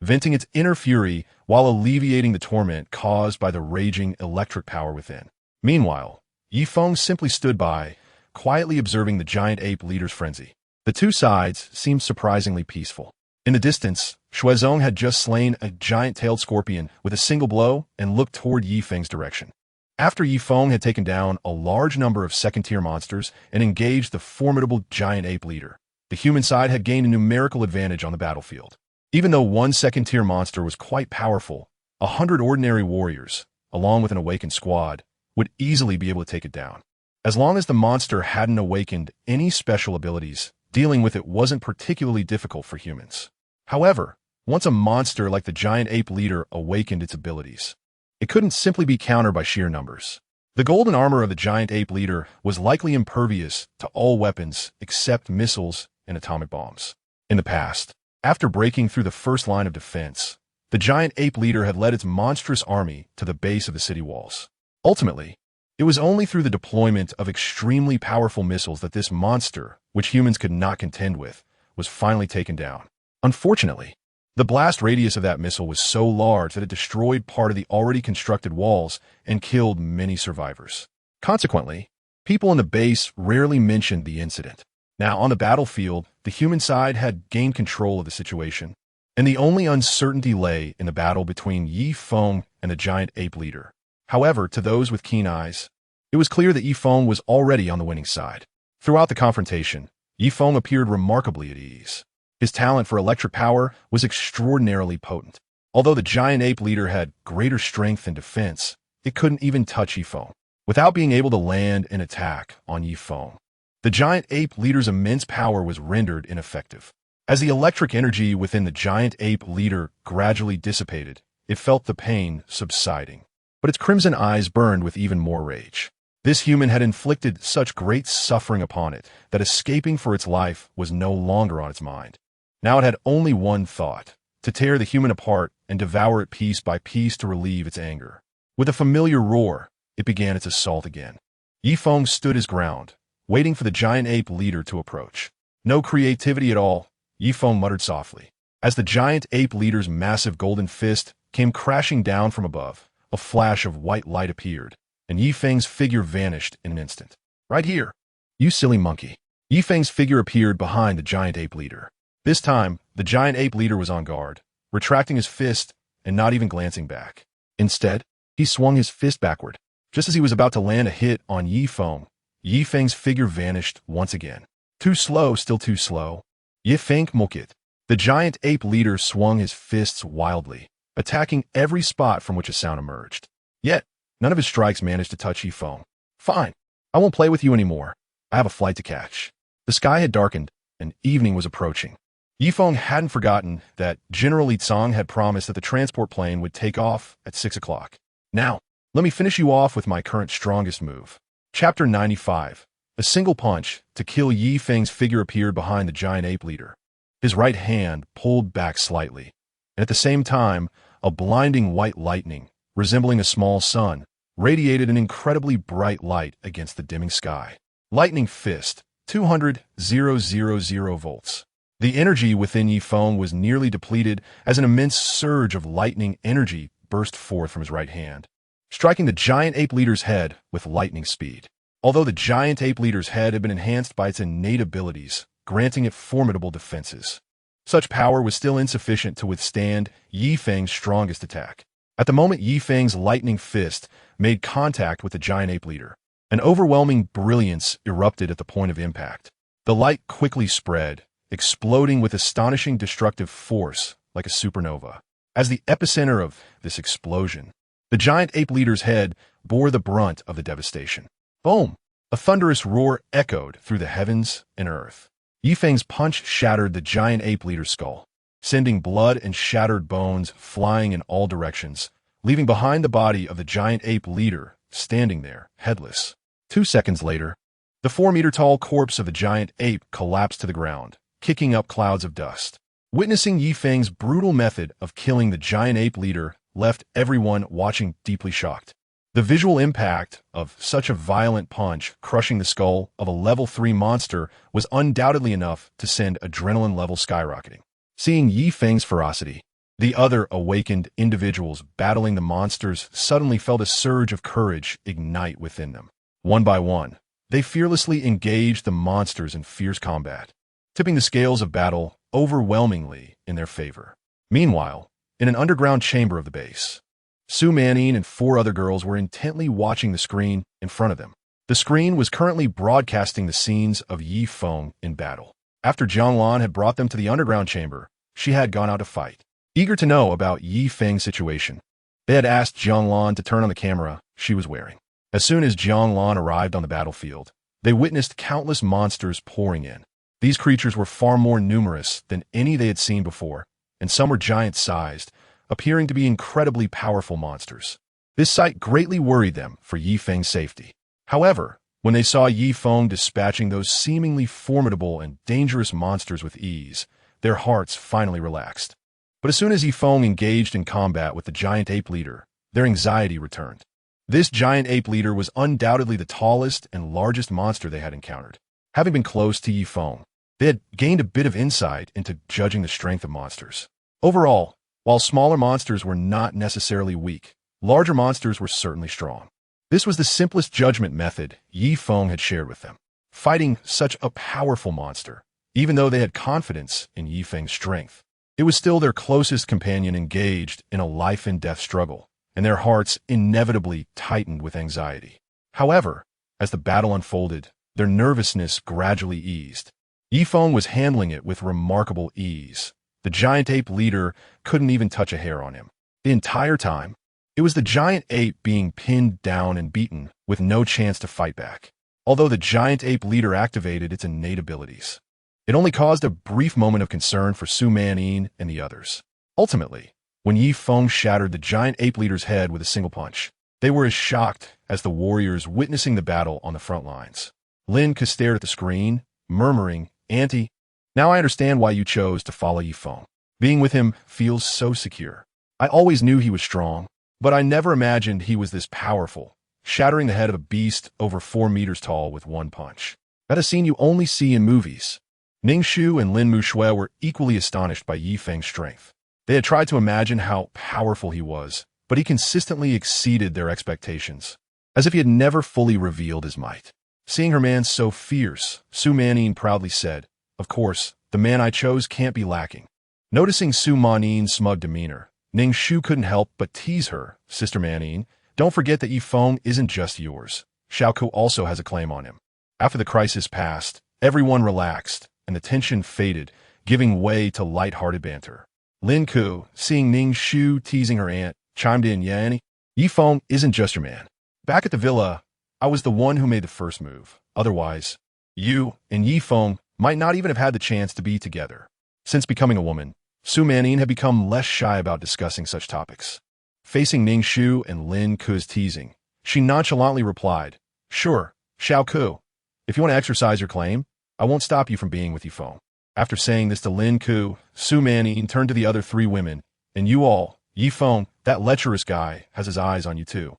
venting its inner fury while alleviating the torment caused by the raging electric power within. Meanwhile, Yifeng simply stood by, quietly observing the giant ape leader's frenzy. The two sides seemed surprisingly peaceful. In the distance, Shuizong had just slain a giant-tailed scorpion with a single blow and looked toward Yifeng's direction. After Yifeng had taken down a large number of second-tier monsters and engaged the formidable giant ape leader, the human side had gained a numerical advantage on the battlefield. Even though one second-tier monster was quite powerful, 100 ordinary warriors, along with an awakened squad, would easily be able to take it down. As long as the monster hadn't awakened any special abilities, dealing with it wasn't particularly difficult for humans. However, once a monster like the giant ape leader awakened its abilities, it couldn't simply be countered by sheer numbers. The golden armor of the giant ape leader was likely impervious to all weapons except missiles and atomic bombs. In the past, after breaking through the first line of defense, the giant ape leader had led its monstrous army to the base of the city walls. Ultimately, it was only through the deployment of extremely powerful missiles that this monster, which humans could not contend with, was finally taken down. Unfortunately, the blast radius of that missile was so large that it destroyed part of the already constructed walls and killed many survivors. Consequently, people in the base rarely mentioned the incident. Now, on the battlefield, the human side had gained control of the situation, and the only uncertainty lay in the battle between Yifeng and the giant ape leader. However, to those with keen eyes, it was clear that Yifeng was already on the winning side. Throughout the confrontation, Yifeng appeared remarkably at ease. His talent for electric power was extraordinarily potent. Although the giant ape leader had greater strength and defense, it couldn't even touch Yifeng. Without being able to land an attack on Yifeng, the giant ape leader's immense power was rendered ineffective. As the electric energy within the giant ape leader gradually dissipated, it felt the pain subsiding. But its crimson eyes burned with even more rage. This human had inflicted such great suffering upon it that escaping for its life was no longer on its mind. Now it had only one thought: to tear the human apart and devour it piece by piece to relieve its anger. With a familiar roar, it began its assault again. Yifeng stood his ground, waiting for the giant ape leader to approach. No creativity at all, Yifeng muttered softly. As the giant ape leader's massive golden fist came crashing down from above, a flash of white light appeared, and Yifeng's figure vanished in an instant. Right here. You silly monkey. Yifeng's figure appeared behind the giant ape leader. This time, The giant ape leader was on guard, retracting his fist and not even glancing back. Instead, he swung his fist backward. Just as he was about to land a hit on Yi Feng's figure vanished once again. Too slow, still too slow. Yi Feng mokit. The giant ape leader swung his fists wildly, attacking every spot from which a sound emerged. Yet, none of his strikes managed to touch Yi Feng. Fine, I won't play with you anymore. I have a flight to catch. The sky had darkened, and evening was approaching. Yi Feng hadn't forgotten that General Li Tsang had promised that the transport plane would take off at 6 o'clock. Now, let me finish you off with my current strongest move. Chapter 95. A single punch to kill Yi Feng's figure appeared behind the giant ape leader. His right hand pulled back slightly, and at the same time, a blinding white lightning, resembling a small sun, radiated an incredibly bright light against the dimming sky. Lightning fist, 200,000 volts. The energy within Yi Feng was nearly depleted as an immense surge of lightning energy burst forth from his right hand, striking the giant ape leader's head with lightning speed. Although the giant ape leader's head had been enhanced by its innate abilities, granting it formidable defenses, such power was still insufficient to withstand Yi Feng's strongest attack. At the moment Yi Feng's lightning fist made contact with the giant ape leader, an overwhelming brilliance erupted at the point of impact. The light quickly spread, exploding with astonishing destructive force like a supernova. As the epicenter of this explosion, the giant ape leader's head bore the brunt of the devastation. Boom! A thunderous roar echoed through the heavens and earth. Yi Feng's punch shattered the giant ape leader's skull, sending blood and shattered bones flying in all directions, leaving behind the body of the giant ape leader standing there, headless. 2 seconds later, the 4-meter-tall corpse of the giant ape collapsed to the ground, kicking up clouds of dust. Witnessing Yi Feng's brutal method of killing the giant ape leader left everyone watching deeply shocked. The visual impact of such a violent punch crushing the skull of a level 3 monster was undoubtedly enough to send adrenaline levels skyrocketing. Seeing Yi Feng's ferocity, the other awakened individuals battling the monsters suddenly felt a surge of courage ignite within them. One by one, they fearlessly engaged the monsters in fierce combat, tipping the scales of battle overwhelmingly in their favor. Meanwhile, in an underground chamber of the base, Su Manning and 4 other girls were intently watching the screen in front of them. The screen was currently broadcasting the scenes of Yi Feng in battle. After Jianglan had brought them to the underground chamber, she had gone out to fight. Eager to know about Yi Feng's situation, they had asked Jianglan to turn on the camera she was wearing. As soon as Jianglan arrived on the battlefield, they witnessed countless monsters pouring in. These creatures were far more numerous than any they had seen before, and some were giant-sized, appearing to be incredibly powerful monsters. This sight greatly worried them for Yi Feng's safety. However, when they saw Yi Feng dispatching those seemingly formidable and dangerous monsters with ease, their hearts finally relaxed. But as soon as Yi Feng engaged in combat with the giant ape leader, their anxiety returned. This giant ape leader was undoubtedly the tallest and largest monster they had encountered. Having been close to Yi Feng, they had gained a bit of insight into judging the strength of monsters. Overall, while smaller monsters were not necessarily weak, larger monsters were certainly strong. This was the simplest judgment method Yi Feng had shared with them. Fighting such a powerful monster, even though they had confidence in Yi Feng's strength, it was still their closest companion engaged in a life-and-death struggle, and their hearts inevitably tightened with anxiety. However, as the battle unfolded, their nervousness gradually eased. Yi Feng was handling it with remarkable ease. The giant ape leader couldn't even touch a hair on him. The entire time, it was the giant ape being pinned down and beaten with no chance to fight back. Although the giant ape leader activated its innate abilities, it only caused a brief moment of concern for Su Manning and the others. Ultimately, when Yi Feng shattered the giant ape leader's head with a single punch, they were as shocked as the warriors witnessing the battle on the front lines. Lin stared at the screen, murmuring, "Auntie, now I understand why you chose to follow Yi Feng. Being with him feels so secure. I always knew he was strong, but I never imagined he was this powerful, shattering the head of a beast over 4 meters tall with one punch. That a scene you only see in movies." Ning Shu and Lin Mushui were equally astonished by Yi Feng's strength. They had tried to imagine how powerful he was, but he consistently exceeded their expectations, as if he had never fully revealed his might. Seeing her man so fierce, Su Manning proudly said, "Of course, the man I chose can't be lacking." Noticing Su Manin's smug demeanor, Ning Shu couldn't help but tease her. Sister Manin, don't forget that Yi Feng isn't just yours. Xiao Ku also has a claim on him. After the crisis passed, everyone relaxed, and the tension faded, giving way to light-hearted banter. Lin Ku, seeing Ning Shu teasing her aunt, chimed in, Yanni, Yi Feng isn't just your man. Back at the villa, I was the one who made the first move. Otherwise, you and Yi Feng might not even have had the chance to be together. Since becoming a woman, Su Manin had become less shy about discussing such topics. Facing Ning Shu and Lin Ku's teasing, she nonchalantly replied, Sure, Xiao Ku. If you want to exercise your claim, I won't stop you from being with Yi Feng. After saying this to Lin Ku, Su Manin turned to the other three women, and you all, Yi Feng, that lecherous guy, has his eyes on you too.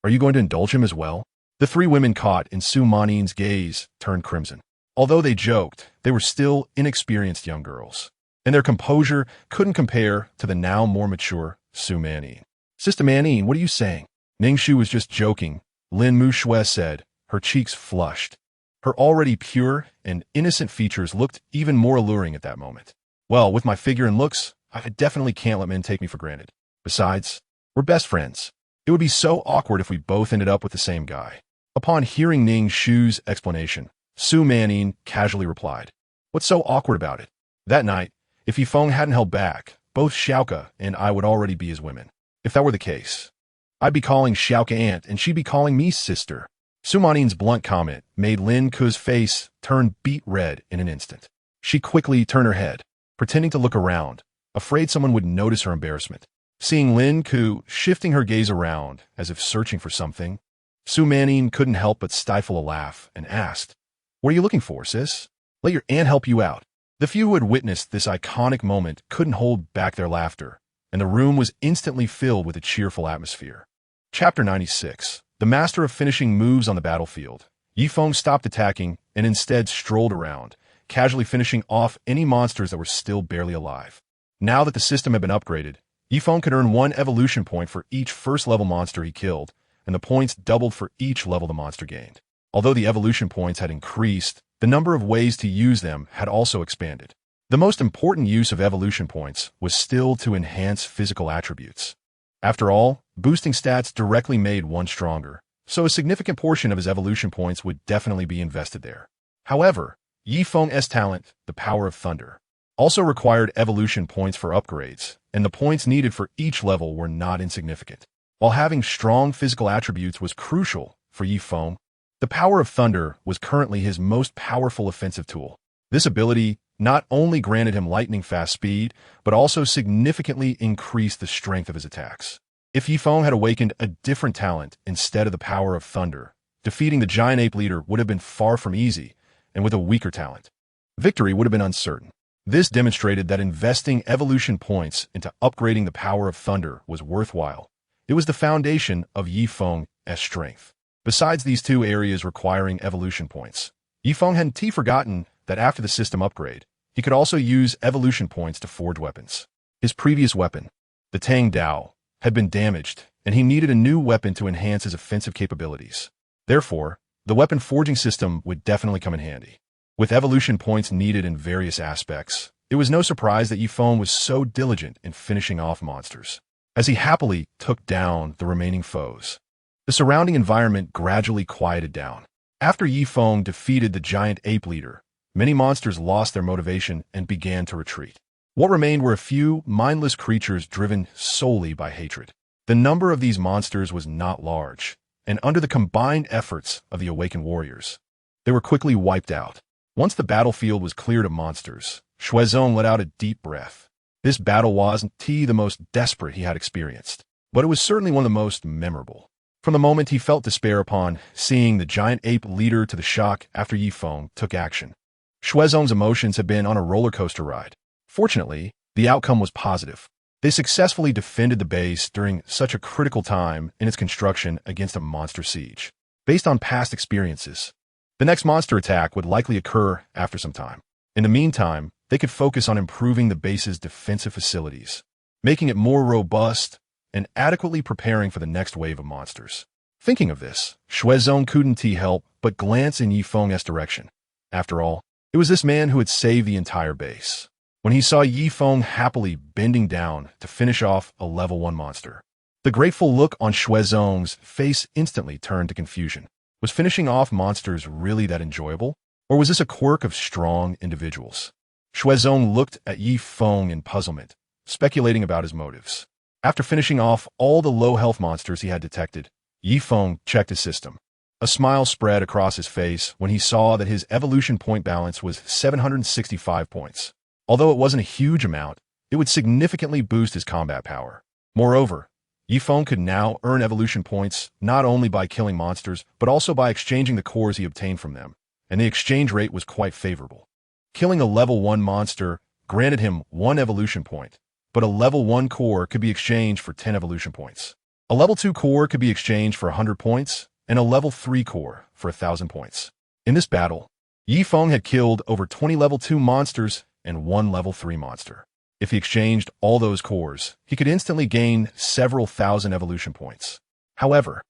Are you going to indulge him as well? The three women caught in Su Manin's gaze turned crimson. Although they joked, they were still inexperienced young girls, and their composure couldn't compare to the now more mature Su Manin. Sister Manin, what are you saying? Ning Shu was just joking, Lin Muxue said, her cheeks flushed. Her already pure and innocent features looked even more alluring at that moment. Well, with my figure and looks, I definitely can't let men take me for granted. Besides, we're best friends. It would be so awkward if we both ended up with the same guy. Upon hearing Ning Shu's explanation, Su Manin casually replied, What's so awkward about it? That night, if Yi Feng hadn't held back, both Xiaoke and I would already be his women. If that were the case, I'd be calling Xiaoke aunt and she'd be calling me sister. Su Manin's blunt comment made Lin Ku's face turn beet red in an instant. She quickly turned her head, pretending to look around, afraid someone would notice her embarrassment. Seeing Lin Ku shifting her gaze around as if searching for something, Su Manin couldn't help but stifle a laugh and asked, What are you looking for, sis? Let your aunt help you out. The few who had witnessed this iconic moment couldn't hold back their laughter, and the room was instantly filled with a cheerful atmosphere. Chapter 96. The master of finishing moves on the battlefield. Yi Feng stopped attacking and instead strolled around, casually finishing off any monsters that were still barely alive. Now that the system had been upgraded, Yi Feng could earn 1 evolution point for each first-level monster he killed, and the points doubled for each level the monster gained. Although the evolution points had increased, the number of ways to use them had also expanded. The most important use of evolution points was still to enhance physical attributes. After all, boosting stats directly made one stronger, so a significant portion of his evolution points would definitely be invested there. However, Yi Feng's talent, the Power of Thunder, also required evolution points for upgrades, and the points needed for each level were not insignificant. While having strong physical attributes was crucial for Yi Feng, the Power of Thunder was currently his most powerful offensive tool. This ability not only granted him lightning-fast speed, but also significantly increased the strength of his attacks. If Yi Feng had awakened a different talent instead of the Power of Thunder, defeating the giant ape leader would have been far from easy, and with a weaker talent, victory would have been uncertain. This demonstrated that investing evolution points into upgrading the Power of Thunder was worthwhile. It was the foundation of Yi Feng's strength. Besides these two areas requiring evolution points, Yi Feng hadn't forgotten that after the system upgrade, he could also use evolution points to forge weapons. His previous weapon, the Tang Dao, had been damaged, and he needed a new weapon to enhance his offensive capabilities. Therefore, the weapon forging system would definitely come in handy. With evolution points needed in various aspects, it was no surprise that Yi Feng was so diligent in finishing off monsters, as he happily took down the remaining foes. The surrounding environment gradually quieted down. After Yi Feng defeated the giant ape leader, many monsters lost their motivation and began to retreat. What remained were a few mindless creatures driven solely by hatred. The number of these monsters was not large, and under the combined efforts of the awakened warriors, they were quickly wiped out. Once the battlefield was cleared of monsters, Shuizong let out a deep breath. This battle wasn't the most desperate he had experienced, but it was certainly one of the most memorable. From the moment he felt despair upon seeing the giant ape leader to the shock after Yi Feng took action, Shuizong's emotions had been on a roller coaster ride. Fortunately, the outcome was positive. They successfully defended the base during such a critical time in its construction against a monster siege. Based on past experiences, the next monster attack would likely occur after some time. In the meantime, they could focus on improving the base's defensive facilities, making it more robust and adequately preparing for the next wave of monsters. Thinking of this, Shuizong couldn't help but glance in Yi Feng's direction. After all, it was this man who had saved the entire base. when he saw Yi Feng happily bending down to finish off a level 1 monster. The grateful look on Shuezong's face instantly turned to confusion. Was finishing off monsters really that enjoyable? Or was this a quirk of strong individuals? Shuezong looked at Yi Feng in puzzlement, speculating about his motives. After finishing off all the low-health monsters he had detected, Yi Feng checked his system. A smile spread across his face when he saw that his evolution point balance was 765 points. Although it wasn't a huge amount, it would significantly boost his combat power. Moreover, Yi Feng could now earn evolution points not only by killing monsters, but also by exchanging the cores he obtained from them, and the exchange rate was quite favorable. Killing a level 1 monster granted him 1 evolution point, but a level 1 core could be exchanged for 10 evolution points. A level 2 core could be exchanged for 100 points, and a level 3 core for 1,000 points. In this battle, Yi Feng had killed over 20 level 2 monsters and 1 level 3 monster. If he exchanged all those cores, he could instantly gain several thousand evolution points. However,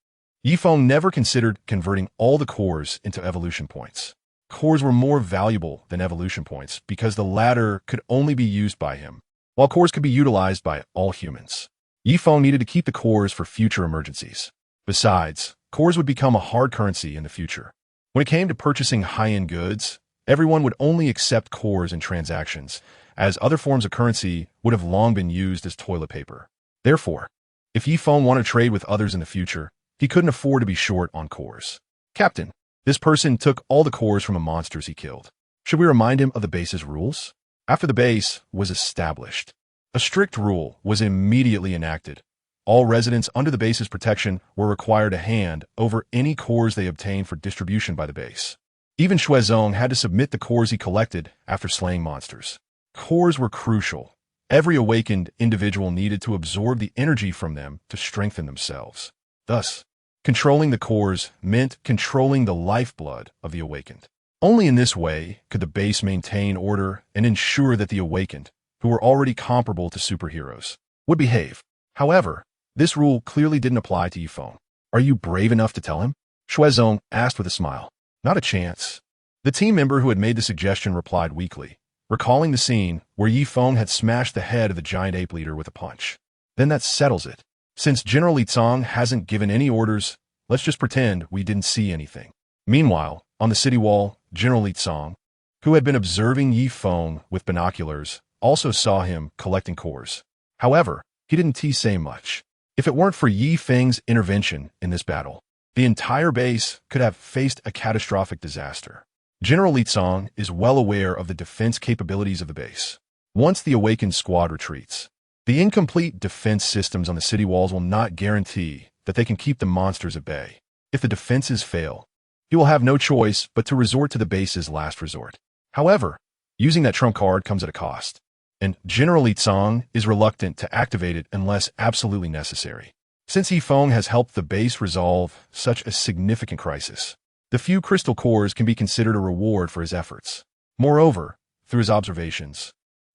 Yi Feng never considered converting all the cores into evolution points. Cores were more valuable than evolution points because the latter could only be used by him, while cores could be utilized by all humans. Yi Feng needed to keep the cores for future emergencies. Besides, cores would become a hard currency in the future. When it came to purchasing high-end goods, everyone would only accept cores in transactions, as other forms of currency would have long been used as toilet paper. Therefore, if Yi Feng wanted to trade with others in the future, he couldn't afford to be short on cores. Captain, this person took all the cores from the monsters he killed. Should we remind him of the base's rules? After the base was established, a strict rule was immediately enacted. All residents under the base's protection were required to hand over any cores they obtained for distribution by the base. Even Shuezong had to submit the cores he collected after slaying monsters. Cores were crucial. Every awakened individual needed to absorb the energy from them to strengthen themselves. Thus, controlling the cores meant controlling the lifeblood of the awakened. Only in this way could the base maintain order and ensure that the awakened, who were already comparable to superheroes, would behave. However, this rule clearly didn't apply to Yi Feng. Are you brave enough to tell him? Shuezong asked with a smile. Not a chance. The team member who had made the suggestion replied weakly, recalling the scene where Yi Feng had smashed the head of the giant ape leader with a punch. Then that settles it. Since General Li Tsang hasn't given any orders, let's just pretend we didn't see anything. Meanwhile, on the city wall, General Li Tsang, who had been observing Yi Feng with binoculars, also saw him collecting cores. However, he didn't say much. If it weren't for Yi Feng's intervention in this battle, the entire base could have faced a catastrophic disaster. General Li Tsang is well aware of the defense capabilities of the base. Once the awakened squad retreats, the incomplete defense systems on the city walls will not guarantee that they can keep the monsters at bay. If the defenses fail, he will have no choice but to resort to the base's last resort. However, using that trump card comes at a cost, and General Li Tsang is reluctant to activate it unless absolutely necessary. Since Yi Feng has helped the base resolve such a significant crisis, the few crystal cores can be considered a reward for his efforts. Moreover, through his observations,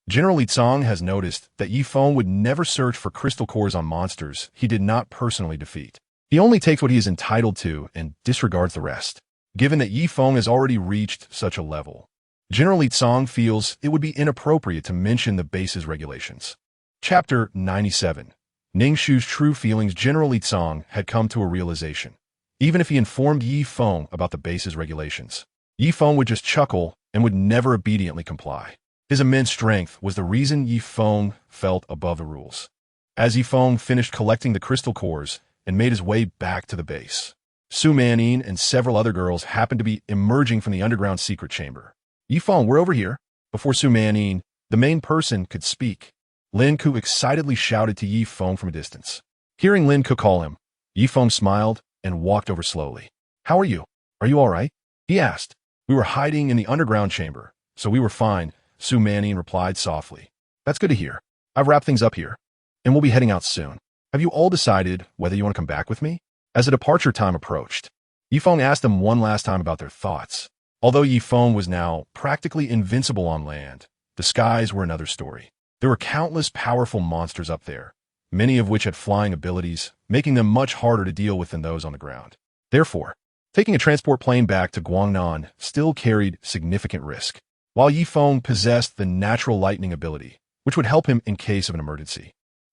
General Li Tsang has noticed that Yi Feng would never search for crystal cores on monsters he did not personally defeat. He only takes what he is entitled to and disregards the rest. Given that Yi Feng has already reached such a level, General Li Tsang feels it would be inappropriate to mention the base's regulations. Chapter 97. Ningshu's true feelings. General Li Tsang had come to a realization. Even if he informed Yi Feng about the base's regulations, Yi Feng would just chuckle and would never obediently comply. His immense strength was the reason Yi Feng felt above the rules. As Yi Feng finished collecting the crystal cores and made his way back to the base, Su Manning and several other girls happened to be emerging from the underground secret chamber. Yi Feng, we're over here. Before Su Manning, the main person, could speak, Lin Ku excitedly shouted to Yi Feng from a distance. Hearing Lin Ku call him, Yi Feng smiled and walked over slowly. How are you? Are you all right? He asked. We were hiding in the underground chamber, so we were fine, Su Manning replied softly. That's good to hear. I've wrapped things up here, and we'll be heading out soon. Have you all decided whether you want to come back with me? As the departure time approached, Yi Feng asked them one last time about their thoughts. Although Yi Feng was now practically invincible on land, the skies were another story. There were countless powerful monsters up there, many of which had flying abilities, making them much harder to deal with than those on the ground. Therefore, taking a transport plane back to Guangnan still carried significant risk. while Yi Feng possessed the natural lightning ability, which would help him in case of an emergency.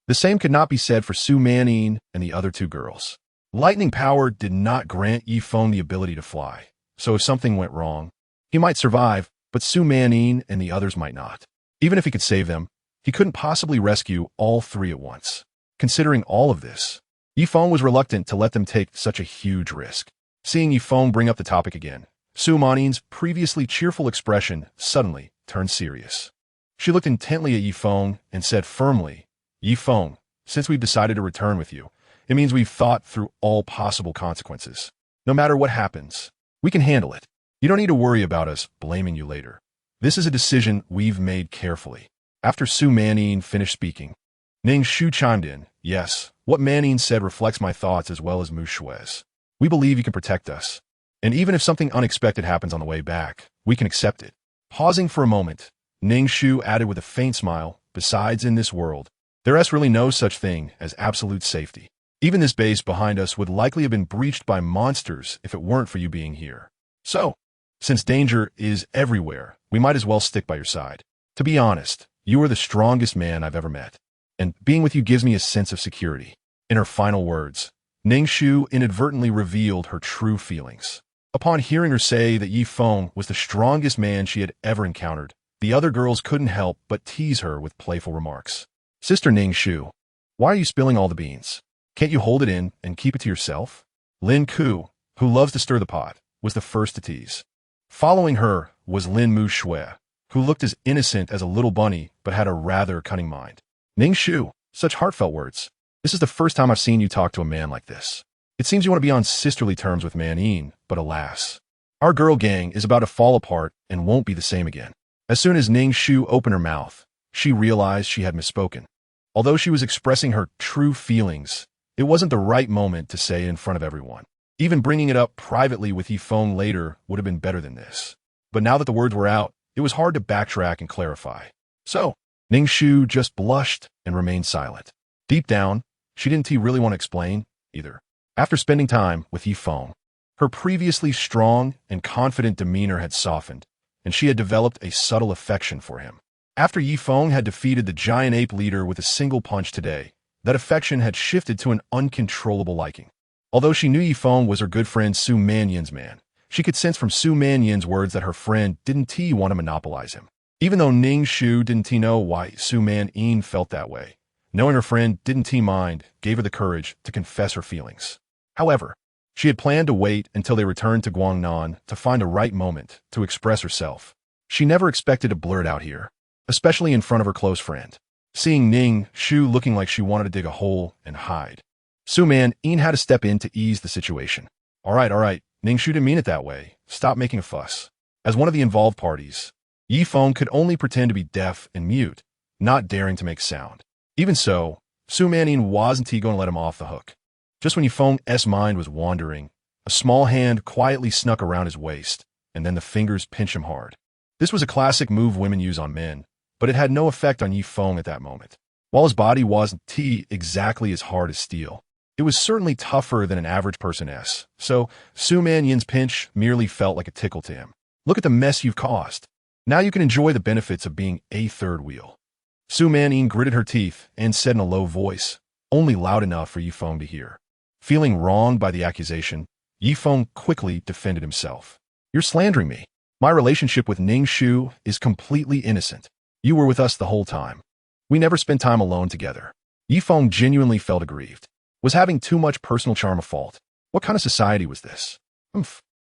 The same could not be said for Su Manyin and the other two girls. Lightning power did not grant Yi Feng the ability to fly, so if something went wrong, he might survive, but Su Manyin and the others might not. Even if he could save them, he couldn't possibly rescue all three at once. Considering all of this, Yi Feng was reluctant to let them take such a huge risk. Seeing Yi Feng bring up the topic again, Su Manyin's previously cheerful expression suddenly turned serious. She looked intently at Yi Feng and said firmly, "Yi Feng, since we've decided to return with you, it means we've thought through all possible consequences. No matter what happens, we can handle it. You don't need to worry about us blaming you later. This is a decision we've made carefully." After Su Manyin finished speaking, Ning Shu chimed in, "Yes, what Manyin said reflects my thoughts as well as Mu Shui's. We believe you can protect us. And even if something unexpected happens on the way back, we can accept it." Pausing for a moment, Ning Shu added with a faint smile, "Besides, in this world, there is really no such thing as absolute safety. Even this base behind us would likely have been breached by monsters if it weren't for you being here. So, since danger is everywhere, we might as well stick by your side. To be honest, you are the strongest man I've ever met, and being with you gives me a sense of security." In her final words, Ning Shu inadvertently revealed her true feelings. Upon hearing her say that Yi Feng was the strongest man she had ever encountered, the other girls couldn't help but tease her with playful remarks. "Sister Ning Shu, why are you spilling all the beans? Can't you hold it in and keep it to yourself?" Lin Ku, who loves to stir the pot, was the first to tease. Following her was Lin Mu Shui, who looked as innocent as a little bunny but had a rather cunning mind. "Ning Shu, such heartfelt words. This is the first time I've seen you talk to a man like this. It seems you want to be on sisterly terms with Manyin, but alas, our girl gang is about to fall apart and won't be the same again." As soon as Ning Shu opened her mouth, she realized she had misspoken. Although she was expressing her true feelings, it wasn't the right moment to say it in front of everyone. Even bringing it up privately with Yi Feng later would have been better than this. But now that the words were out, it was hard to backtrack and clarify. So, Ning Shu just blushed and remained silent. Deep down, she didn't really want to explain either. After spending time with Yi Feng, her previously strong and confident demeanor had softened, and she had developed a subtle affection for him. After Yi Feng had defeated the giant ape leader with a single punch today, that affection had shifted to an uncontrollable liking. Although she knew Yi Feng was her good friend Su Manyin's man, she could sense from Su Manyin's words that her friend didn't want to monopolize him. Even though Ning Shu didn't know why Su Manyin felt that way, knowing her friend didn't mind gave her the courage to confess her feelings. However, she had planned to wait until they returned to Guangnan to find a right moment to express herself. She never expected to blurt out here, especially in front of her close friend. Seeing Ning Shu looking like she wanted to dig a hole and hide, Su Manyin had to step in to ease the situation. All right, Ning Shu didn't mean it that way. Stop making a fuss." As one of the involved parties, Yi Feng could only pretend to be deaf and mute, not daring to make sound. Even so, Su Manyin wasn't going to let him off the hook. Just when Yi Feng's mind was wandering, a small hand quietly snuck around his waist, and then the fingers pinched him hard. This was a classic move women use on men, but it had no effect on Yi Feng at that moment. While his body wasn't exactly as hard as steel, it was certainly tougher than an average person's, so Su Manyin's pinch merely felt like a tickle to him. "Look at the mess you've caused. Now you can enjoy the benefits of being a third wheel." Su Manyin gritted her teeth and said in a low voice, only loud enough for Yi Feng to hear. Feeling wronged by the accusation, Yi Feng quickly defended himself. "You're slandering me. My relationship with Ning Shu is completely innocent. You were with us the whole time. We never spent time alone together." Yi Feng genuinely felt aggrieved. Was having too much personal charm a fault? What kind of society was this?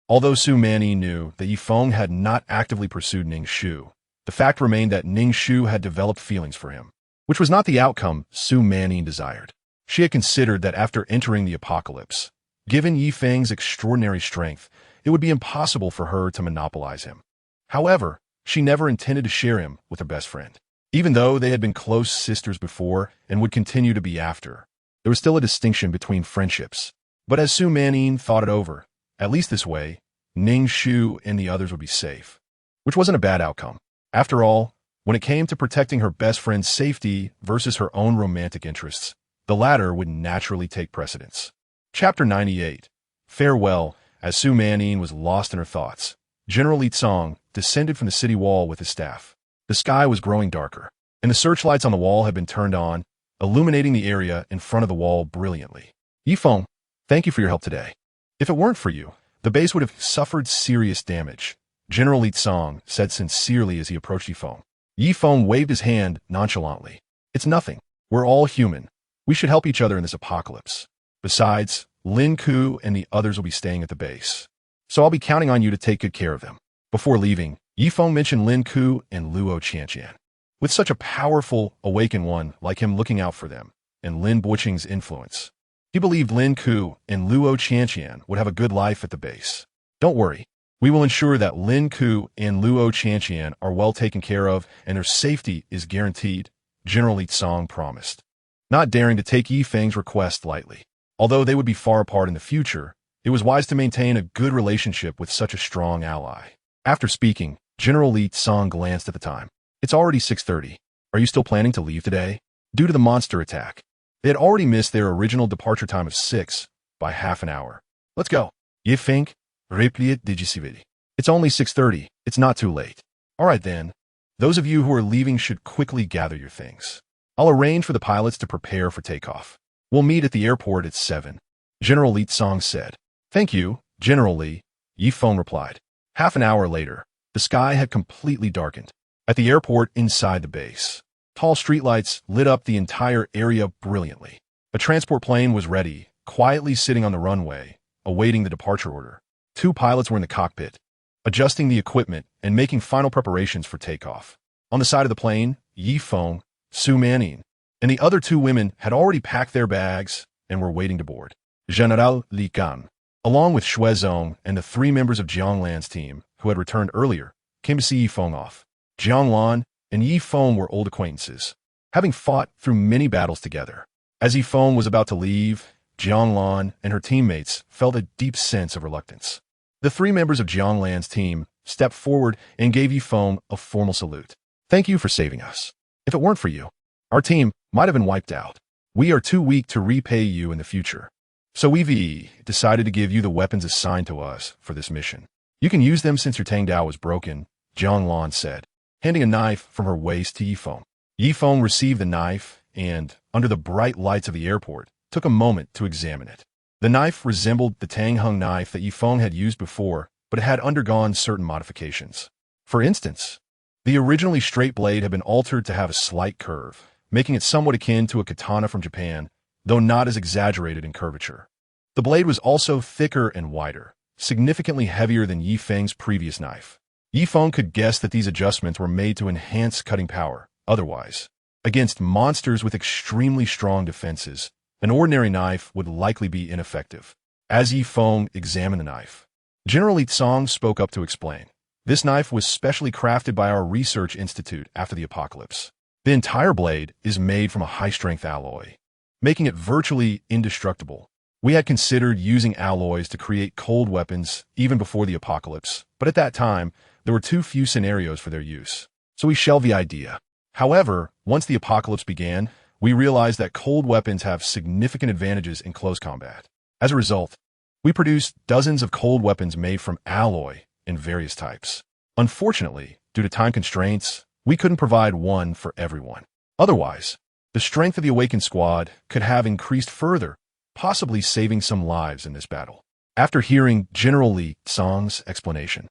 Although Su Manyin knew that Yi Feng had not actively pursued Ning Shu, the fact remained that Ning Shu had developed feelings for him, which was not the outcome Su Manyin desired. She had considered that after entering the apocalypse, given Yi Feng's extraordinary strength, it would be impossible for her to monopolize him. However, she never intended to share him with her best friend. Even though they had been close sisters before and would continue to be after, there was still a distinction between friendships. But as Su Manyin thought it over, at least this way, Ning Shu and the others would be safe, which wasn't a bad outcome. After all, when it came to protecting her best friend's safety versus her own romantic interests, the latter would naturally take precedence. Chapter 98. Farewell. As Su Manyin was lost in her thoughts, General Li Tsong descended from the city wall with his staff. The sky was growing darker, and the searchlights on the wall had been turned on, illuminating the area in front of the wall brilliantly. Feng, thank you for your help today. If it weren't for you, the base would have suffered serious damage, General Li Tsong said sincerely as he approached Feng. Feng waved his hand nonchalantly. It's nothing. We're all human. We should help each other in this apocalypse. Besides, Lin Ku and the others will be staying at the base, so I'll be counting on you to take good care of them. Before leaving, Feng mentioned Lin Ku and Luo Qianqian. With such a powerful, awakened one like him looking out for them, and Lin Boqing's influence, he believed Lin Ku and Luo Qianqian would have a good life at the base. Don't worry. We will ensure that Lin Ku and Luo Qianqian are well taken care of and their safety is guaranteed, General Li Tsong promised, not daring to take Feng's request lightly. Although they would be far apart in the future, it was wise to maintain a good relationship with such a strong ally. After speaking, General Li Tsong glanced at the time. It's already 6:30. Are you still planning to leave today? Due to the monster attack, they had already missed their original departure time of 6 by half an hour. Let's go. Feng, replied Digisividi. It's only 6:30. It's not too late. All right then. Those of you who are leaving should quickly gather your things. I'll arrange for the pilots to prepare for takeoff. We'll meet at the airport at 7, General Li Tsong said. Thank you, General Li, Feng replied. Half an hour later, the sky had completely darkened. At the airport inside the base, tall streetlights lit up the entire area brilliantly. A transport plane was ready, quietly sitting on the runway, awaiting the departure order. 2 pilots were in the cockpit, adjusting the equipment and making final preparations for takeoff. On the side of the plane, Feng, Su Manin, and the other 2 women had already packed their bags and were waiting to board. General Li Gan, along with Shuezong and the 3 members of Jianglan's team, who had returned earlier, came to see Feng off. Jianglan and Feng were old acquaintances, having fought through many battles together. As Feng was about to leave, Jianglan and her teammates felt a deep sense of reluctance. The 3 members of Jianglan's team stepped forward and gave Feng a formal salute. Thank you for saving us. If it weren't for you, our team might have been wiped out. We are too weak to repay you in the future. So we've decided to give you the weapons assigned to us for this mission. You can use them since your Tang Dao was broken, Jianglan said, handing a knife from her waist to Feng. Feng received the knife and, under the bright lights of the airport, took a moment to examine it. The knife resembled the Tang Hung knife that Feng had used before, but it had undergone certain modifications. For instance, the originally straight blade had been altered to have a slight curve, making it somewhat akin to a katana from Japan, though not as exaggerated in curvature. The blade was also thicker and wider, significantly heavier than Feng's previous knife. Feng could guess that these adjustments were made to enhance cutting power. Otherwise, against monsters with extremely strong defenses, an ordinary knife would likely be ineffective. As Feng examined the knife, General Li Tsong spoke up to explain. This knife was specially crafted by our research institute after the apocalypse. The entire blade is made from a high-strength alloy, making it virtually indestructible. We had considered using alloys to create cold weapons even before the apocalypse, but at that time, there were too few scenarios for their use, so we shelved the idea. However, once the apocalypse began, we realized that cold weapons have significant advantages in close combat. As a result, we produced dozens of cold weapons made from alloy in various types. Unfortunately, due to time constraints, we couldn't provide one for everyone. Otherwise, the strength of the Awakened Squad could have increased further, possibly saving some lives in this battle. After hearing General Li Tsong's explanation,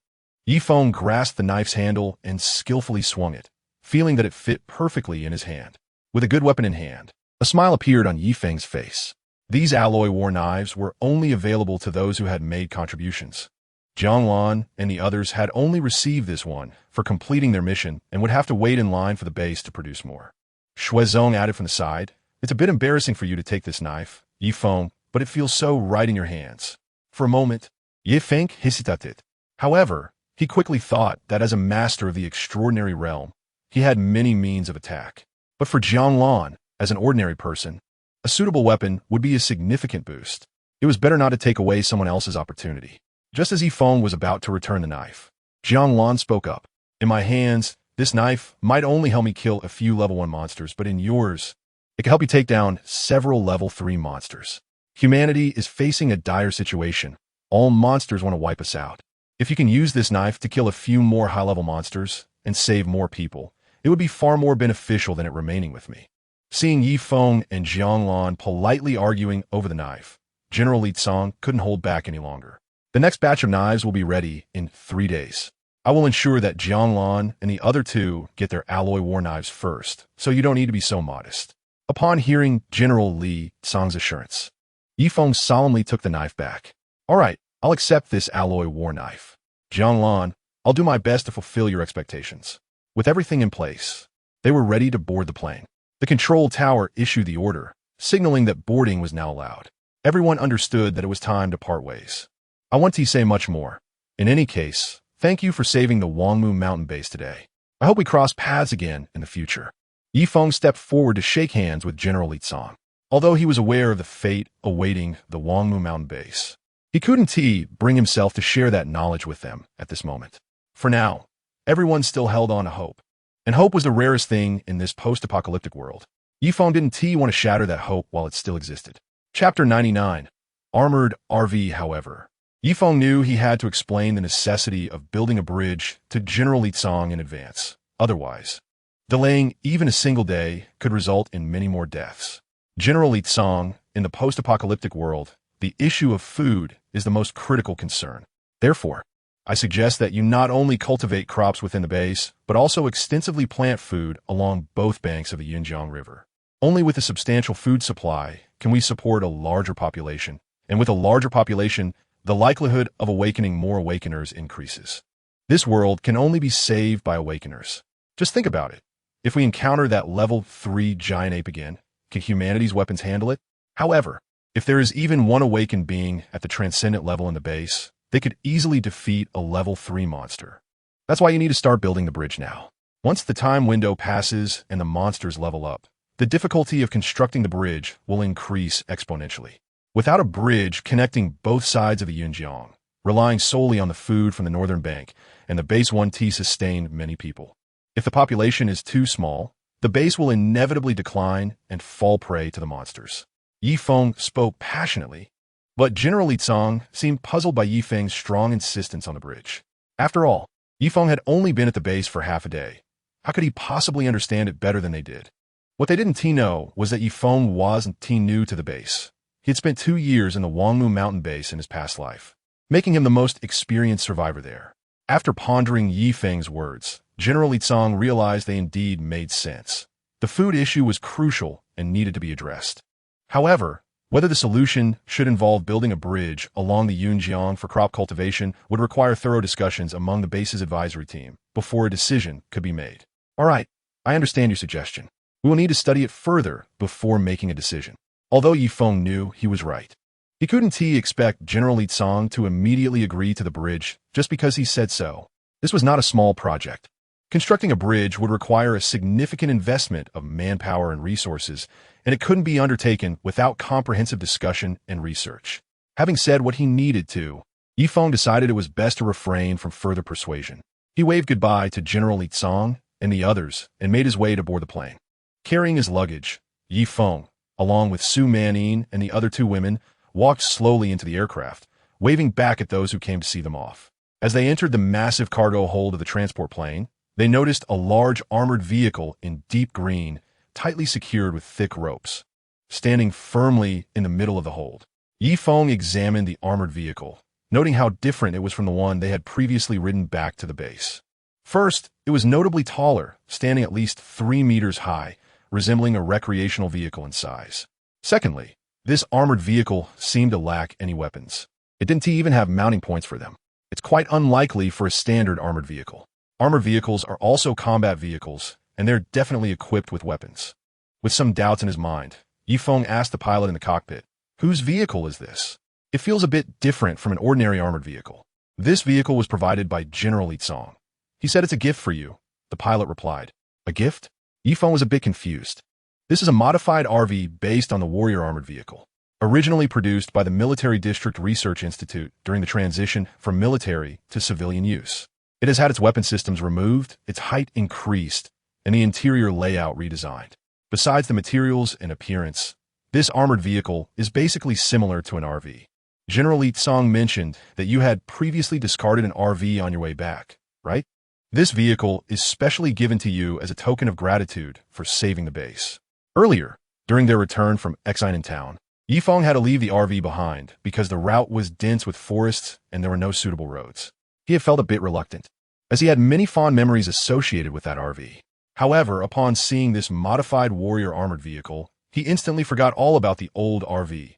Feng grasped the knife's handle and skillfully swung it, feeling that it fit perfectly in his hand. With a good weapon in hand, a smile appeared on Feng's face. These alloy war knives were only available to those who had made contributions. Jianglan and the others had only received this one for completing their mission and would have to wait in line for the base to produce more. Shuezong added from the side, "It's a bit embarrassing for you to take this knife, Feng, but it feels so right in your hands." For a moment, Feng hesitated. However, he quickly thought that as a master of the extraordinary realm, he had many means of attack. But for Jianglan, as an ordinary person, a suitable weapon would be a significant boost. It was better not to take away someone else's opportunity. Just as Feng was about to return the knife, Jianglan spoke up. "In my hands, this knife might only help me kill a few level 1 monsters, but in yours, it can help you take down several level 3 monsters. Humanity is facing a dire situation. All monsters want to wipe us out. If you can use this knife to kill a few more high-level monsters and save more people, it would be far more beneficial than it remaining with me. Seeing Yi Feng and Jianglan politely arguing over the knife, General Li Tsong couldn't hold back any longer. The next batch of knives will be ready in 3 days. I will ensure that Jianglan and the other two get their alloy war knives first, so you don't need to be so modest. Upon hearing General Li Tsong's assurance, Yi Feng solemnly took the knife back. All right, I'll accept this alloy war knife. Jianglan, I'll do my best to fulfill your expectations. With everything in place, they were ready to board the plane. The control tower issued the order, signaling that boarding was now allowed. Everyone understood that it was time to part ways. I want to say much more. In any case, thank you for saving the Wangmu mountain base today. I hope we cross paths again in the future. Yi Feng stepped forward to shake hands with General Li Tsong. Although he was aware of the fate awaiting the Wangmu mountain base, he couldn't bring himself to share that knowledge with them at this moment. For now, everyone still held on to hope. And hope was the rarest thing in this post-apocalyptic world. Yi Feng didn't want to shatter that hope while it still existed. Chapter 99. Armored RV, however. Yi Feng knew he had to explain the necessity of building a bridge to General Li Tsong in advance. Otherwise, delaying even a single day could result in many more deaths. General Li Tsong, in the post-apocalyptic world, the issue of food is the most critical concern. Therefore, I suggest that you not only cultivate crops within the base, but also extensively plant food along both banks of the Yinjiang River. Only with a substantial food supply can we support a larger population, and with a larger population, the likelihood of awakening more awakeners increases. This world can only be saved by awakeners. Just think about it. If we encounter that level 3 giant ape again, can humanity's weapons handle it? However, if there is even one awakened being at the transcendent level in the base, they could easily defeat a level 3 monster. That's why you need to start building the bridge now. Once the time window passes and the monsters level up, the difficulty of constructing the bridge will increase exponentially. Without a bridge connecting both sides of the Yinjiang, relying solely on the food from the northern bank, and the base 1T sustained many people. If the population is too small, the base will inevitably decline and fall prey to the monsters. Yi Feng spoke passionately, but General Li Tsong seemed puzzled by Yi Feng's strong insistence on the bridge. After all, Yi Feng had only been at the base for half a day. How could he possibly understand it better than they did? What they didn't know was that Yi Feng wasn't new to the base. He had spent 2 years in the Wangmu mountain base in his past life, making him the most experienced survivor there. After pondering Yi Feng's words, General Li Tsong realized they indeed made sense. The food issue was crucial and needed to be addressed. However, whether the solution should involve building a bridge along the Yunjiang for crop cultivation would require thorough discussions among the base's advisory team before a decision could be made. All right, I understand your suggestion. We will need to study it further before making a decision. Although Yi Feng knew he was right, he couldn't expect General Li Tsong to immediately agree to the bridge just because he said so. This was not a small project. Constructing a bridge would require a significant investment of manpower and resources, and it couldn't be undertaken without comprehensive discussion and research. Having said what he needed to, Yi Feng decided it was best to refrain from further persuasion. He waved goodbye to General Li Tsong and the others and made his way to board the plane. Carrying his luggage, Yi Feng, along with Su Manin and the other 2 women, walked slowly into the aircraft, waving back at those who came to see them off. As they entered the massive cargo hold of the transport plane, they noticed a large armored vehicle in deep green, tightly secured with thick ropes, standing firmly in the middle of the hold. Yi Feng examined the armored vehicle, noting how different it was from the one they had previously ridden back to the base. First, it was notably taller, standing at least 3 meters high, resembling a recreational vehicle in size. Secondly, this armored vehicle seemed to lack any weapons. It didn't even have mounting points for them. It's quite unlikely for a standard armored vehicle. Armored vehicles are also combat vehicles, and they're definitely equipped with weapons. With some doubts in his mind, Yi Feng asked the pilot in the cockpit, "Whose vehicle is this? It feels a bit different from an ordinary armored vehicle." This vehicle was provided by General Li Tsong. He said, "It's a gift for you," the pilot replied. "A gift?" Yi Feng was a bit confused. This is a modified RV based on the Warrior armored vehicle, originally produced by the Military District Research Institute during the transition from military to civilian use. It has had its weapon systems removed, its height increased, and the interior layout redesigned. Besides the materials and appearance, this armored vehicle is basically similar to an RV. General Li Tsong mentioned that you had previously discarded an RV on your way back, right? This vehicle is specially given to you as a token of gratitude for saving the base. Earlier, during their return from Exine in town, Yifeng had to leave the RV behind because the route was dense with forests and there were no suitable roads. He had felt a bit reluctant, as he had many fond memories associated with that RV. However, upon seeing this modified warrior armored vehicle, he instantly forgot all about the old RV.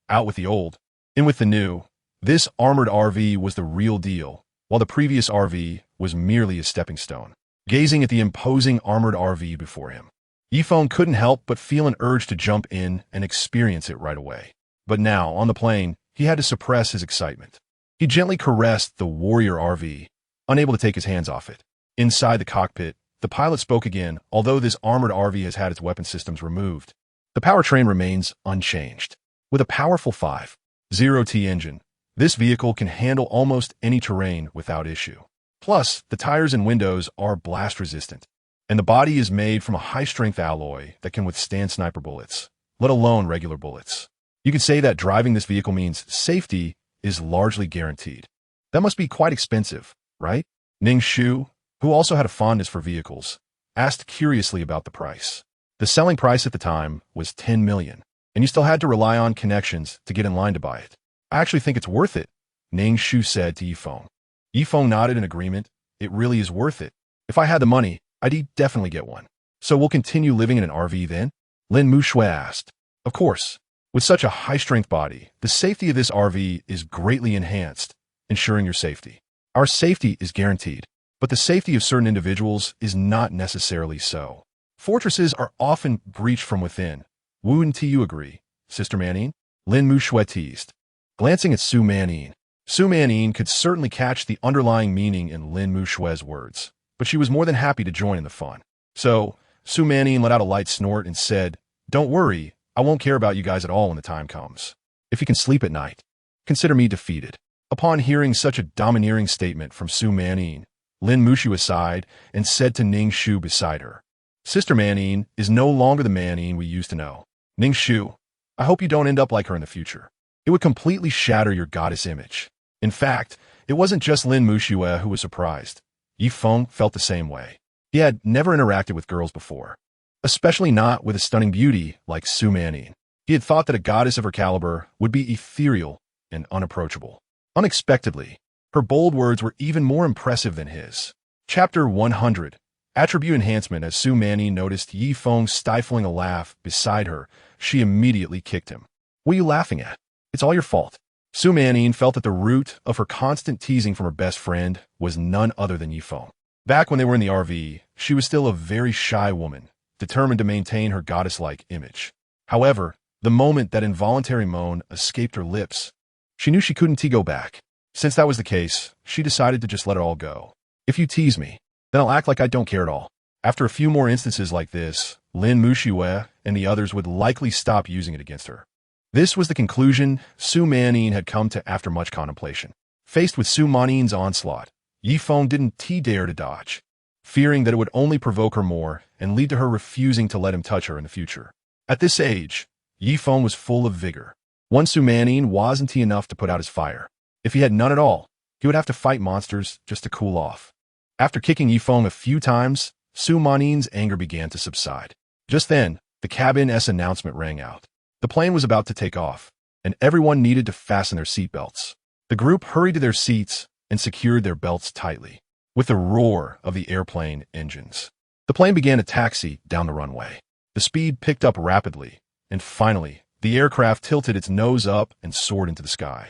Out with the old, in with the new. This armored RV was the real deal, while the previous RV was merely a stepping stone. Gazing at the imposing armored RV before him, Yifeng couldn't help but feel an urge to jump in and experience it right away. But now, on the plane, he had to suppress his excitement. He gently caressed the warrior RV, unable to take his hands off it. Inside the cockpit, the pilot spoke again. Although this armored RV has had its weapon systems removed, the powertrain remains unchanged. With a powerful 5.0T engine, this vehicle can handle almost any terrain without issue. Plus, the tires and windows are blast-resistant, and the body is made from a high-strength alloy that can withstand sniper bullets, let alone regular bullets. You could say that driving this vehicle means safety is largely guaranteed. That must be quite expensive, right? Ning Shu, who also had a fondness for vehicles, asked curiously about the price. The selling price at the time was 10 million, and you still had to rely on connections to get in line to buy it. I actually think it's worth it, Ning Shu said to Yifeng. Yifeng nodded in agreement. It really is worth it. If I had the money, I'd definitely get one. So we'll continue living in an RV then? Lin Mushui asked. Of course. With such a high-strength body, the safety of this RV is greatly enhanced, ensuring your safety. Our safety is guaranteed, but the safety of certain individuals is not necessarily so. Fortresses are often breached from within. Wouldn't you agree, Sister Manine? Lin Mushui teased. Glancing at Su Manine, Su Manine could certainly catch the underlying meaning in Lin Mushui's words, but she was more than happy to join in the fun. So, Su Manine let out a light snort and said, "Don't worry, I won't care about you guys at all when the time comes. If you can sleep at night, consider me defeated." Upon hearing such a domineering statement from Su Manine, Lin Mushui sighed and said to Ning Shu beside her, "Sister Manine is no longer the Manine we used to know. Ning Shu, I hope you don't end up like her in the future. It would completely shatter your goddess image." In fact, it wasn't just Lin Mushui who was surprised. Yifeng felt the same way. He had never interacted with girls before, especially not with a stunning beauty like Su Manine. He had thought that a goddess of her caliber would be ethereal and unapproachable. Unexpectedly, her bold words were even more impressive than his. Chapter 100. Attribute Enhancement. As Su Manine noticed Yifeng stifling a laugh beside her, she immediately kicked him. "What are you laughing at? It's all your fault." Su Manine felt that the root of her constant teasing from her best friend was none other than Yifeng. Back when they were in the RV, she was still a very shy woman, determined to maintain her goddess-like image. However, the moment that involuntary moan escaped her lips, she knew she couldn't go back. Since that was the case, she decided to just let it all go. "If you tease me, then I'll act like I don't care at all." After a few more instances like this, Lin Mushui and the others would likely stop using it against her. This was the conclusion Su Manine had come to after much contemplation. Faced with Su Manine's onslaught, Yifeng didn't dare to dodge, fearing that it would only provoke her more and lead to her refusing to let him touch her in the future. At this age, Yifeng was full of vigor. One Su Manine wasn't enough to put out his fire. If he had none at all, he would have to fight monsters just to cool off. After kicking Yifeng a few times, Su Manine's anger began to subside. Just then, the cabin's announcement rang out. The plane was about to take off, and everyone needed to fasten their seatbelts. The group hurried to their seats and secured their belts tightly. With the roar of the airplane engines, the plane began to taxi down the runway. The speed picked up rapidly, and finally, the aircraft tilted its nose up and soared into the sky.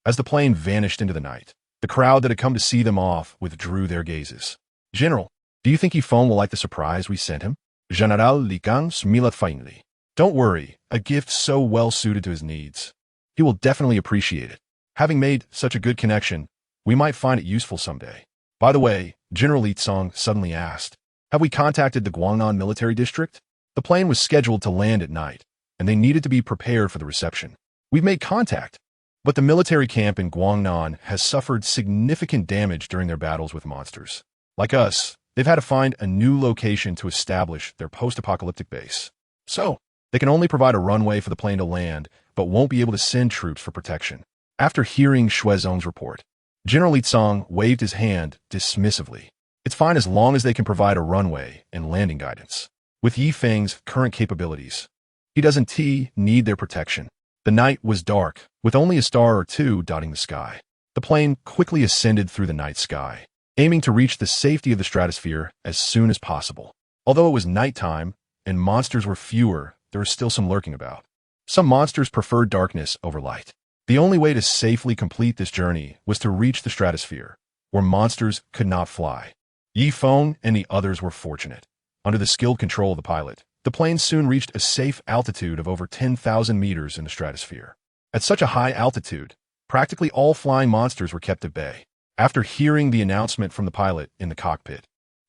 As the plane vanished into the night, the crowd that had come to see them off withdrew their gazes. "General, do you think Yifeng will like the surprise we sent him?" General Ligang smiled faintly. "Don't worry, a gift so well suited to his needs. He will definitely appreciate it. Having made such a good connection, we might find it useful someday." By the way, General Li Tsong suddenly asked, "Have we contacted the Guangnan military district?" The plane was scheduled to land at night, and they needed to be prepared for the reception. "We've made contact, but the military camp in Guangnan has suffered significant damage during their battles with monsters. Like us, they've had to find a new location to establish their post-apocalyptic base. So, they can only provide a runway for the plane to land, but won't be able to send troops for protection. After hearing Shuezong's report, General Litsong waved his hand dismissively. It's fine as long as they can provide a runway and landing guidance. With Yi Feng's current capabilities, he doesn't need their protection. The night was dark, with only a star or two dotting the sky. The plane quickly ascended through the night sky, aiming to reach the safety of the stratosphere as soon as possible. Although it was nighttime and monsters were fewer, there was still some lurking about. Some monsters preferred darkness over light. The only way to safely complete this journey was to reach the stratosphere, where monsters could not fly. Yi Feng and the others were fortunate. Under the skilled control of the pilot, the plane soon reached a safe altitude of over 10,000 meters in the stratosphere. At such a high altitude, practically all flying monsters were kept at bay. After hearing the announcement from the pilot in the cockpit,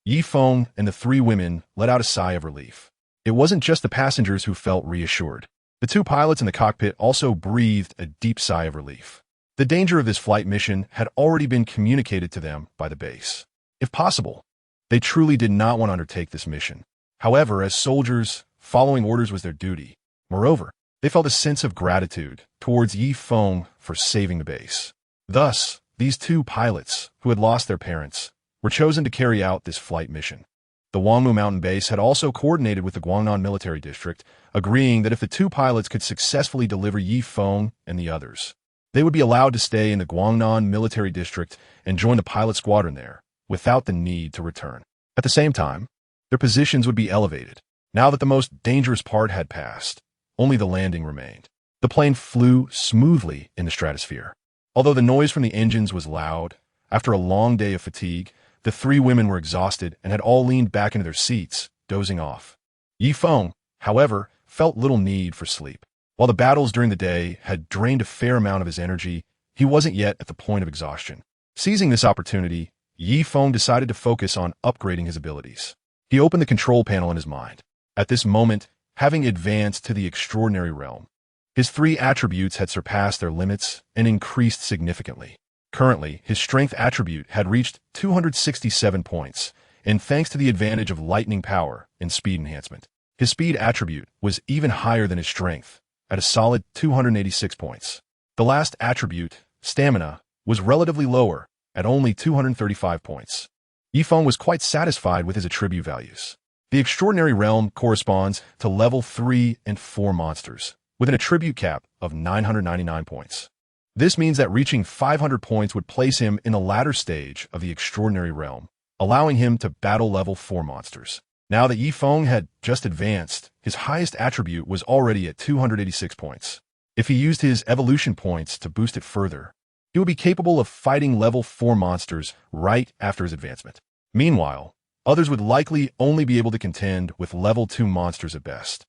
Yi Feng and the three women let out a sigh of relief. It wasn't just the passengers who felt reassured. The two pilots in the cockpit also breathed a deep sigh of relief. The danger of this flight mission had already been communicated to them by the base. If possible, they truly did not want to undertake this mission. However, as soldiers, following orders was their duty. Moreover, they felt a sense of gratitude towards Yi Feng for saving the base. Thus, these two pilots, who had lost their parents, were chosen to carry out this flight mission. The Wangmu Mountain Base had also coordinated with the Guangnan Military District, agreeing that if the two pilots could successfully deliver Yi Feng and the others, they would be allowed to stay in the Guangnan Military District and join the pilot squadron there, without the need to return. At the same time, their positions would be elevated. Now that the most dangerous part had passed, only the landing remained. The plane flew smoothly in the stratosphere. Although the noise from the engines was loud, after a long day of fatigue, the three women were exhausted and had all leaned back into their seats, dozing off. Yi Feng, however, felt little need for sleep. While the battles during the day had drained a fair amount of his energy, he wasn't yet at the point of exhaustion. Seizing this opportunity, Yi Feng decided to focus on upgrading his abilities. He opened the control panel in his mind. At this moment, having advanced to the extraordinary realm, his three attributes had surpassed their limits and increased significantly. Currently, his strength attribute had reached 267 points, and thanks to the advantage of lightning power and speed enhancement, his speed attribute was even higher than his strength, at a solid 286 points. The last attribute, stamina, was relatively lower, at only 235 points. Yi Feng was quite satisfied with his attribute values. The extraordinary realm corresponds to level 3 and 4 monsters, with an attribute cap of 999 points. This means that reaching 500 points would place him in the latter stage of the extraordinary realm, allowing him to battle level 4 monsters. Now that Yi Feng had just advanced, his highest attribute was already at 286 points. If he used his evolution points to boost it further, he would be capable of fighting level 4 monsters right after his advancement. Meanwhile, others would likely only be able to contend with level 2 monsters at best.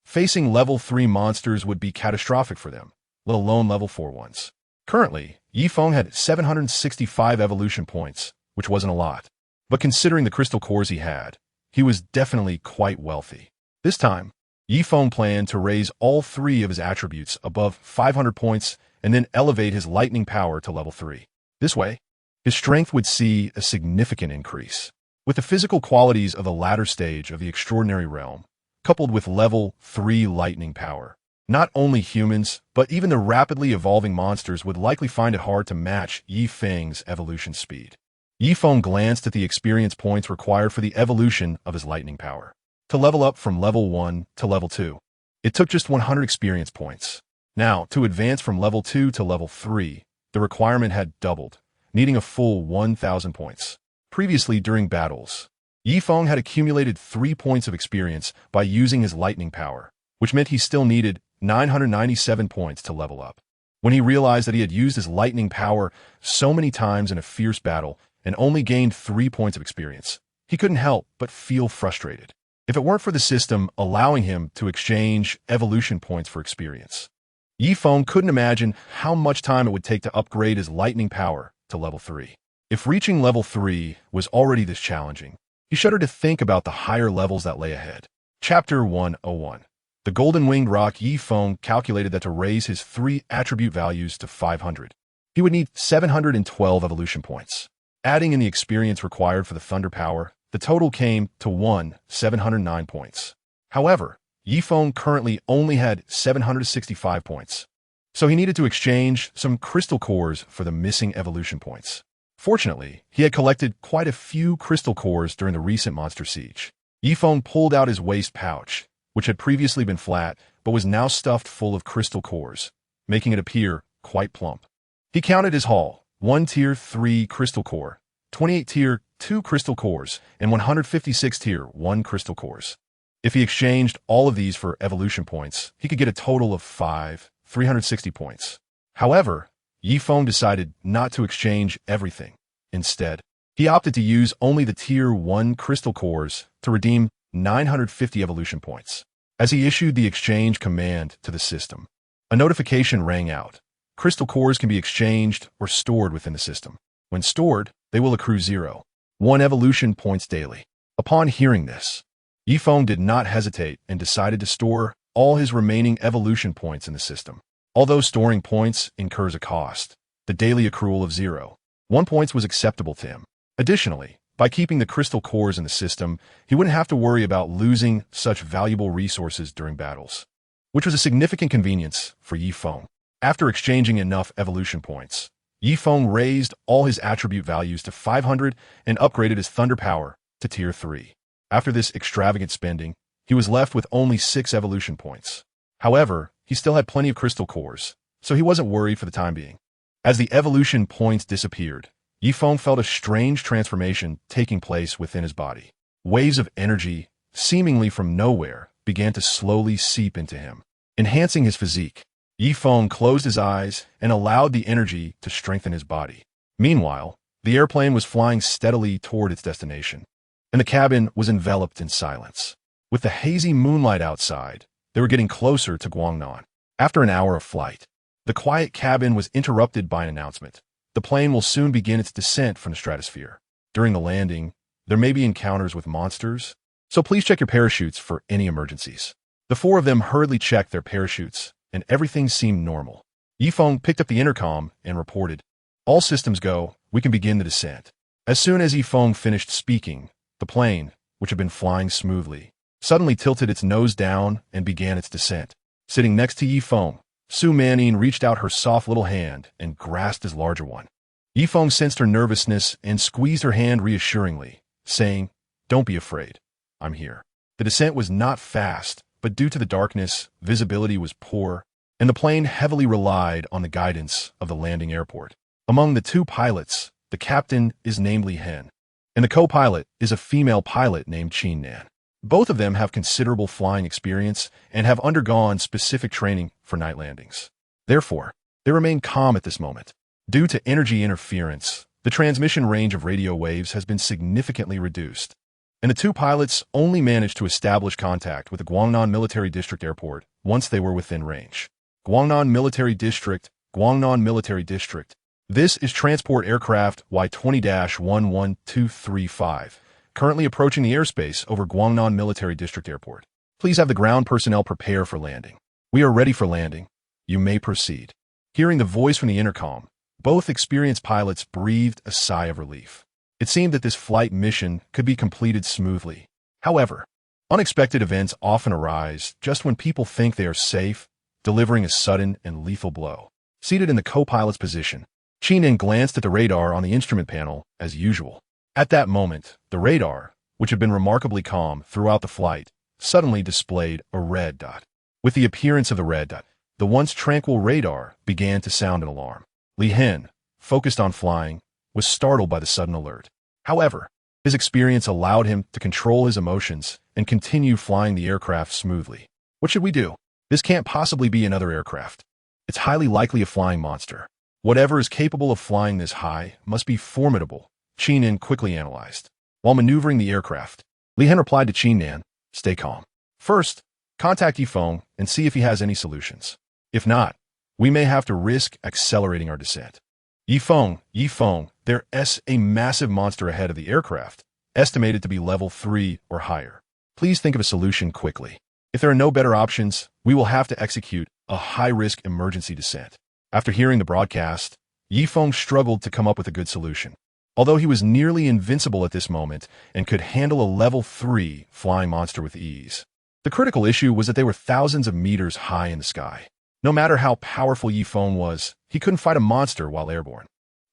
Facing level 3 monsters would be catastrophic for them, let alone level 4 ones. Currently, Yi Feng had 765 evolution points, which wasn't a lot. But considering the crystal cores he had, he was definitely quite wealthy. This time, Yi Feng planned to raise all 3 of his attributes above 500 points and then elevate his lightning power to level 3. This way, his strength would see a significant increase. With the physical qualities of the latter stage of the extraordinary realm, coupled with level 3 lightning power, not only humans, but even the rapidly evolving monsters would likely find it hard to match Yi Feng's evolution speed. Yi Feng glanced at the experience points required for the evolution of his lightning power. To level up from level 1 to level 2, it took just 100 experience points. Now, to advance from level 2 to level 3, the requirement had doubled, needing a full 1,000 points. Previously, during battles, Yi Feng had accumulated 3 points of experience by using his lightning power, which meant he still needed 997 points to level up. When he realized that he had used his lightning power so many times in a fierce battle and only gained 3 points of experience, he couldn't help but feel frustrated. If it weren't for the system allowing him to exchange evolution points for experience, Yi Feng couldn't imagine how much time it would take to upgrade his lightning power to level 3. If reaching level 3 was already this challenging, he shuddered to think about the higher levels that lay ahead. Chapter 101. The golden-winged rock. Yi Feng calculated that to raise his 3 attribute values to 500, he would need 712 evolution points. Adding in the experience required for the thunder power, the total came to 709 points. However, Yi Feng currently only had 765 points. so he needed to exchange some crystal cores for the missing evolution points. Fortunately, he had collected quite a few crystal cores during the recent monster siege. Yifeng pulled out his waist pouch, which had previously been flat but was now stuffed full of crystal cores, making it appear quite plump. He counted his haul: 1 Tier 3 crystal core, 28 Tier 2 crystal cores, and 156 Tier 1 crystal cores. If he exchanged all of these for evolution points, he could get a total of 360 points. However, Yifeng decided not to exchange everything. Instead, he opted to use only the Tier 1 crystal cores to redeem 950 evolution points. As he issued the exchange command to the system, a notification rang out. Crystal cores can be exchanged or stored within the system. When stored, they will accrue 0.1 evolution points daily. Upon hearing this, Yifeng did not hesitate and decided to store all his remaining evolution points in the system. Although storing points incurs a cost, the daily accrual of 0.1 points was acceptable to him. Additionally, by keeping the crystal cores in the system, he wouldn't have to worry about losing such valuable resources during battles, which was a significant convenience for Yifeng. After exchanging enough evolution points, Yifeng raised all his attribute values to 500 and upgraded his thunder power to Tier 3. After this extravagant spending, he was left with only 6 evolution points. However, he still had plenty of crystal cores, so he wasn't worried for the time being. As the evolution points disappeared, Yifeng felt a strange transformation taking place within his body. Waves of energy, seemingly from nowhere, began to slowly seep into him, enhancing his physique. Yifeng closed his eyes and allowed the energy to strengthen his body. Meanwhile, the airplane was flying steadily toward its destination, and the cabin was enveloped in silence. With the hazy moonlight outside, they were getting closer to Guangnan. After an hour of flight, the quiet cabin was interrupted by an announcement. The plane will soon begin its descent from the stratosphere. During the landing, there may be encounters with monsters, so please check your parachutes for any emergencies. The 4 of them hurriedly checked their parachutes, and everything seemed normal. Yifeng picked up the intercom and reported, "All systems go, we can begin the descent." As soon as Yifeng finished speaking, the plane, which had been flying smoothly, suddenly tilted its nose down and began its descent. Sitting next to Yifeng, Su Manning reached out her soft little hand and grasped his larger one. Yifeng sensed her nervousness and squeezed her hand reassuringly, saying, "Don't be afraid. I'm here." The descent was not fast, but due to the darkness, visibility was poor, and the plane heavily relied on the guidance of the landing airport. Among the 2 pilots, the captain is named Hen, and the co-pilot is a female pilot named Nan. Both of them have considerable flying experience and have undergone specific training for night landings. Therefore, they remain calm at this moment. Due to energy interference, the transmission range of radio waves has been significantly reduced, and the 2 pilots only managed to establish contact with the Guangnan Military District Airport once they were within range. Guangnan Military District, Guangnan Military District. This is transport aircraft Y20-11235. Currently approaching the airspace over Guangnan Military District Airport. Please have the ground personnel prepare for landing. We are ready for landing. You may proceed. Hearing the voice from the intercom, both experienced pilots breathed a sigh of relief. It seemed that this flight mission could be completed smoothly. However, unexpected events often arise just when people think they are safe, delivering a sudden and lethal blow. Seated in the co-pilot's position, Qinan glanced at the radar on the instrument panel as usual. At that moment, the radar, which had been remarkably calm throughout the flight, suddenly displayed a red dot. With the appearance of the red dot, the once tranquil radar began to sound an alarm. Hen, focused on flying, was startled by the sudden alert. However, his experience allowed him to control his emotions and continue flying the aircraft smoothly. What should we do? This can't possibly be another aircraft. It's highly likely a flying monster. Whatever is capable of flying this high must be formidable, Qinan quickly analyzed. While maneuvering the aircraft, Hen replied to Qinan, "Stay calm. First, contact Yifeng and see if he has any solutions. If not, we may have to risk accelerating our descent." Yifeng, there's a massive monster ahead of the aircraft, estimated to be level 3 or higher. Please think of a solution quickly. If there are no better options, we will have to execute a high-risk emergency descent. After hearing the broadcast, Yifeng struggled to come up with a good solution. Although he was nearly invincible at this moment and could handle a level 3 flying monster with ease, the critical issue was that they were thousands of meters high in the sky. No matter how powerful Feng was, he couldn't fight a monster while airborne.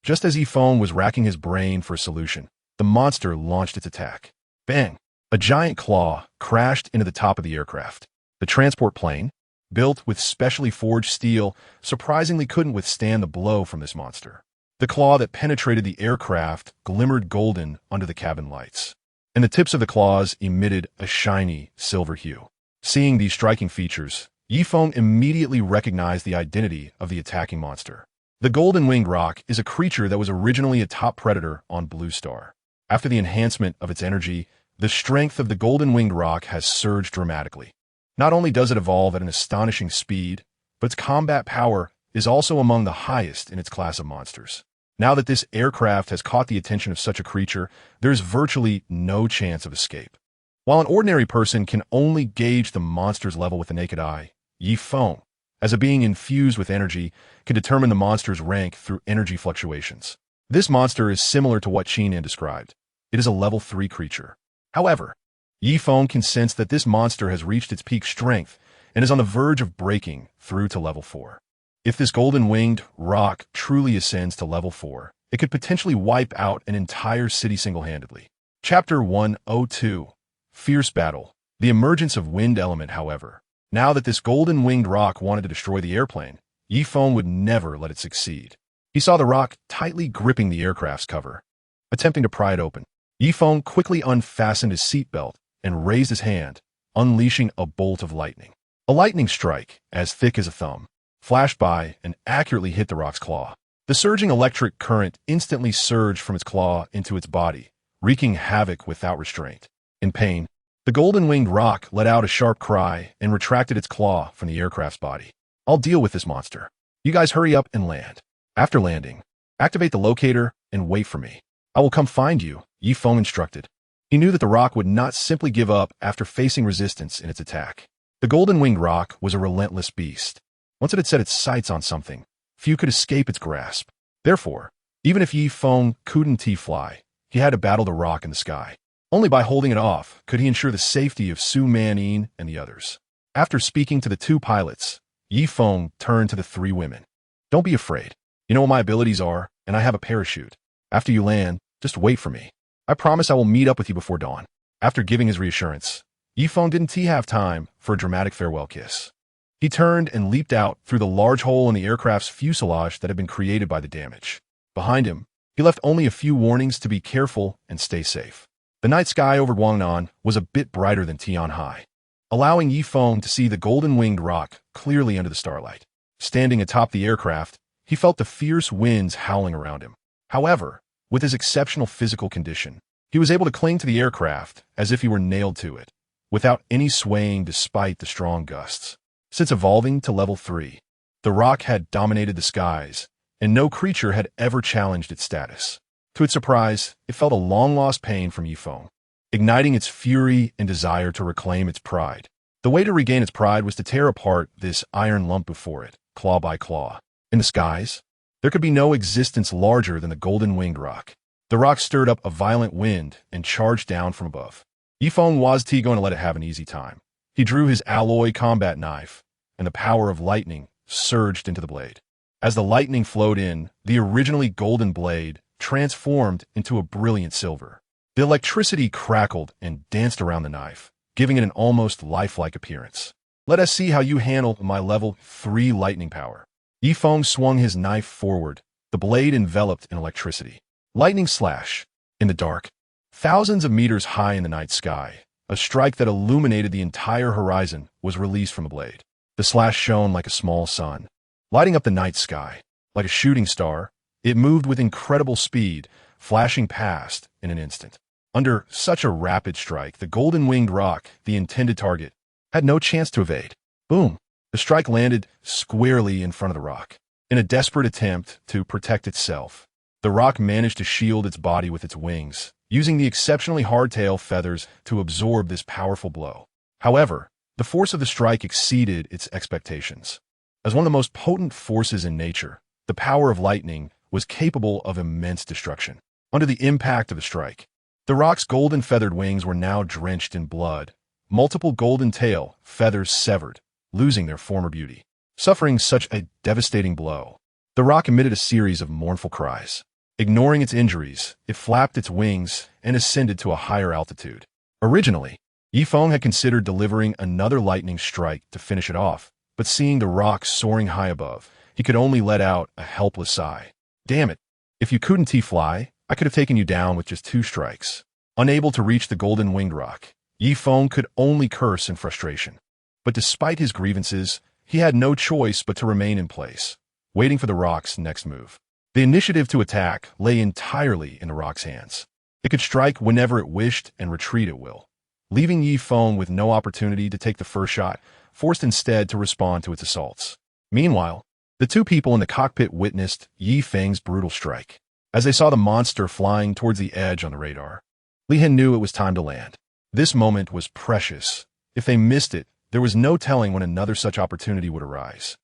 Just as Feng was racking his brain for a solution, the monster launched its attack. Bang! A giant claw crashed into the top of the aircraft. The transport plane, built with specially forged steel, surprisingly couldn't withstand the blow from this monster. The claw that penetrated the aircraft glimmered golden under the cabin lights, and the tips of the claws emitted a shiny silver hue. Seeing these striking features, Feng immediately recognized the identity of the attacking monster. The golden-winged roc is a creature that was originally a top predator on Blue Star. After the enhancement of its energy, the strength of the golden-winged roc has surged dramatically. Not only does it evolve at an astonishing speed, but its combat power is also among the highest in its class of monsters. Now that this aircraft has caught the attention of such a creature, there is virtually no chance of escape. While an ordinary person can only gauge the monster's level with the naked eye, Feng, as a being infused with energy, can determine the monster's rank through energy fluctuations. This monster is similar to what Qinan described. It is a level 3 creature. However, Feng can sense that this monster has reached its peak strength and is on the verge of breaking through to level 4. If this golden-winged roc truly ascends to level 4, it could potentially wipe out an entire city single-handedly. Chapter 102: Fierce Battle. The emergence of wind element, however. Now that this golden-winged roc wanted to destroy the airplane, Feng would never let it succeed. He saw the roc tightly gripping the aircraft's cover, attempting to pry it open. Feng quickly unfastened his seatbelt and raised his hand, unleashing a bolt of lightning. A lightning strike, as thick as a thumb, flashed by and accurately hit the roc's claw. The surging electric current instantly surged from its claw into its body, wreaking havoc without restraint. In pain, the golden-winged roc let out a sharp cry and retracted its claw from the aircraft's body. I'll deal with this monster. You guys hurry up and land. After landing, activate the locator and wait for me. I will come find you, Feng instructed. He knew that the roc would not simply give up after facing resistance in its attack. The golden-winged roc was a relentless beast. Once it had set its sights on something, few could escape its grasp. Therefore, even if Feng couldn't fly, he had to battle the roc in the sky. Only by holding it off could he ensure the safety of Su Man and the others. After speaking to the 2 pilots, Feng turned to the 3 women. Don't be afraid. You know what my abilities are, and I have a parachute. After you land, just wait for me. I promise I will meet up with you before dawn. After giving his reassurance, Feng didn't have time for a dramatic farewell kiss. He turned and leaped out through the large hole in the aircraft's fuselage that had been created by the damage. Behind him, he left only a few warnings to be careful and stay safe. The night sky over Guangnan was a bit brighter than Tianhai, allowing Feng to see the golden-winged roc clearly under the starlight. Standing atop the aircraft, he felt the fierce winds howling around him. However, with his exceptional physical condition, he was able to cling to the aircraft as if he were nailed to it, without any swaying despite the strong gusts. Since evolving to level 3, the roc had dominated the skies, and no creature had ever challenged its status. To its surprise, it felt a long-lost pain from Feng, igniting its fury and desire to reclaim its pride. The way to regain its pride was to tear apart this iron lump before it, claw by claw. In the skies, there could be no existence larger than the golden-winged roc. The roc stirred up a violent wind and charged down from above. Feng wasn't going to let it have an easy time. He drew his alloy combat knife, and the power of lightning surged into the blade. As the lightning flowed in, the originally golden blade transformed into a brilliant silver. The electricity crackled and danced around the knife, giving it an almost lifelike appearance. Let us see how you handle my level 3 lightning power. Feng swung his knife forward, the blade enveloped in electricity. Lightning slash. In the dark, thousands of meters high in the night sky, a strike that illuminated the entire horizon was released from the blade. The slash shone like a small sun, lighting up the night sky. Like a shooting star, it moved with incredible speed, flashing past in an instant. Under such a rapid strike, the golden-winged roc, the intended target, had no chance to evade. Boom! The strike landed squarely in front of the roc. In a desperate attempt to protect itself, the roc managed to shield its body with its wings, using the exceptionally hardtail feathers to absorb this powerful blow. However, the force of the strike exceeded its expectations. As one of the most potent forces in nature, the power of lightning was capable of immense destruction. Under the impact of the strike, the roc's golden feathered wings were now drenched in blood, multiple golden tail feathers severed, losing their former beauty. suffering such a devastating blow. The rock emitted a series of mournful cries. Ignoring its injuries, it flapped its wings and ascended to a higher altitude. Originally, Feng had considered delivering another lightning strike to finish it off, but seeing the rock soaring high above, he could only let out a helpless sigh. Damn it! If you couldn't fly, I could have taken you down with just 2 strikes. Unable to reach the golden-winged rock, Feng could only curse in frustration. But despite his grievances, he had no choice but to remain in place, waiting for the rock's next move. The initiative to attack lay entirely in the rock's hands. It could strike whenever it wished and retreat at will, leaving Feng with no opportunity to take the first shot, forced instead to respond to its assaults. Meanwhile, the 2 people in the cockpit witnessed Feng's brutal strike. As they saw the monster flying towards the edge on the radar, Lihen knew it was time to land. This moment was precious. If they missed it, there was no telling when another such opportunity would arise.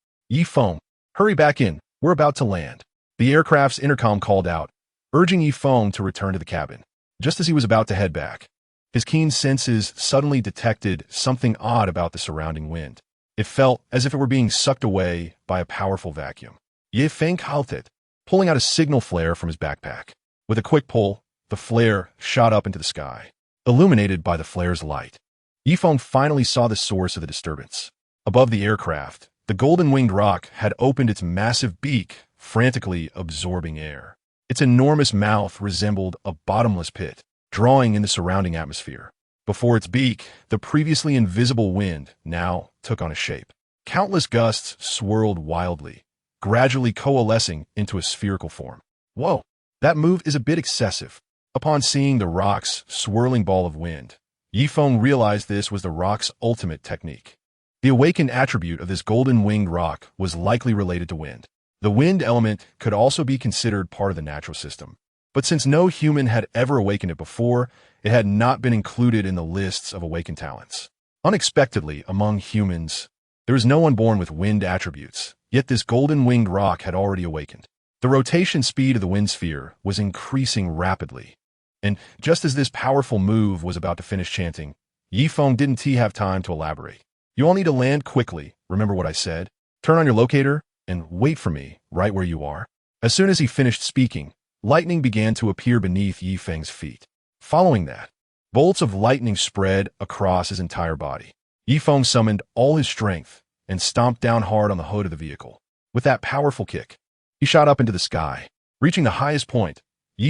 Feng, hurry back in, we're about to land. The aircraft's intercom called out, urging Feng to return to the cabin. Just as he was about to head back, his keen senses suddenly detected something odd about the surrounding wind. It felt as if it were being sucked away by a powerful vacuum. Feng halted, pulling out a signal flare from his backpack. With a quick pull, the flare shot up into the sky, illuminated by the flare's light. Feng finally saw the source of the disturbance. Above the aircraft, the golden-winged rock had opened its massive beak, frantically absorbing air. Its enormous mouth resembled a bottomless pit, drawing in the surrounding atmosphere. Before its beak, the previously invisible wind now took on a shape. Countless gusts swirled wildly, gradually coalescing into a spherical form. Whoa, that move is a bit excessive. Upon seeing the rock's swirling ball of wind, Feng realized this was the rock's ultimate technique. The awakened attribute of this golden-winged rock was likely related to wind. The wind element could also be considered part of the natural system. But since no human had ever awakened it before, it had not been included in the lists of awakened talents. Unexpectedly, among humans, there is no one born with wind attributes, yet this golden-winged rock had already awakened. The rotation speed of the wind sphere was increasing rapidly, and just as this powerful move was about to finish chanting, Feng didn't have time to elaborate. You all need to land quickly, remember what I said? Turn on your locator and wait for me right where you are. As soon as he finished speaking, lightning began to appear beneath Feng's feet. Following that, bolts of lightning spread across his entire body. Feng summoned all his strength and stomped down hard on the hood of the vehicle. With that powerful kick, he shot up into the sky. Reaching the highest point,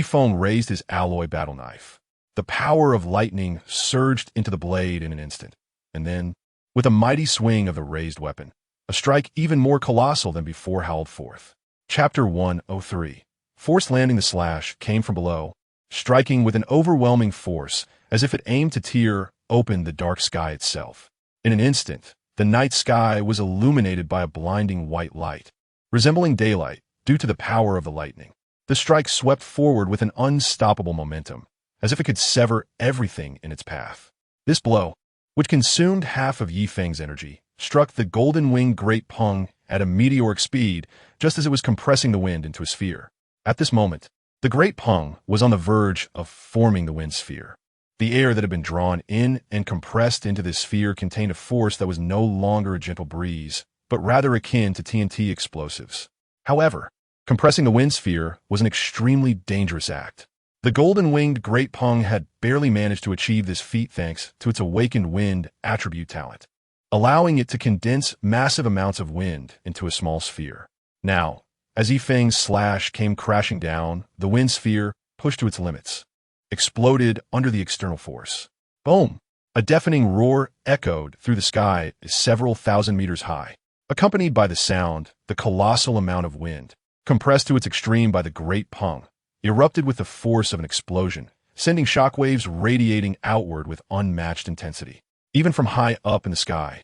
Feng raised his alloy battle knife. The power of lightning surged into the blade in an instant, and then, with a mighty swing of the raised weapon, a strike even more colossal than before howled forth. Chapter 103. Forced landing. The slash came from below, striking with an overwhelming force as if it aimed to tear open the dark sky itself. In an instant, the night sky was illuminated by a blinding white light, resembling daylight due to the power of the lightning. The strike swept forward with an unstoppable momentum, as if it could sever everything in its path. This blow, which consumed half of Feng's energy, struck the golden-winged great Peng at a meteoric speed just as it was compressing the wind into a sphere. At this moment, the great Peng was on the verge of forming the wind sphere. The air that had been drawn in and compressed into this sphere contained a force that was no longer a gentle breeze, but rather akin to TNT explosives. However, compressing the wind sphere was an extremely dangerous act. The golden-winged great Peng had barely managed to achieve this feat thanks to its awakened wind attribute talent, allowing it to condense massive amounts of wind into a small sphere. Now, as Feng's slash came crashing down, the wind sphere, pushed to its limits, exploded under the external force. Boom! A deafening roar echoed through the sky several thousand meters high. Accompanied by the sound, the colossal amount of wind, compressed to its extreme by the great Peng, erupted with the force of an explosion, sending shockwaves radiating outward with unmatched intensity. Even from high up in the sky,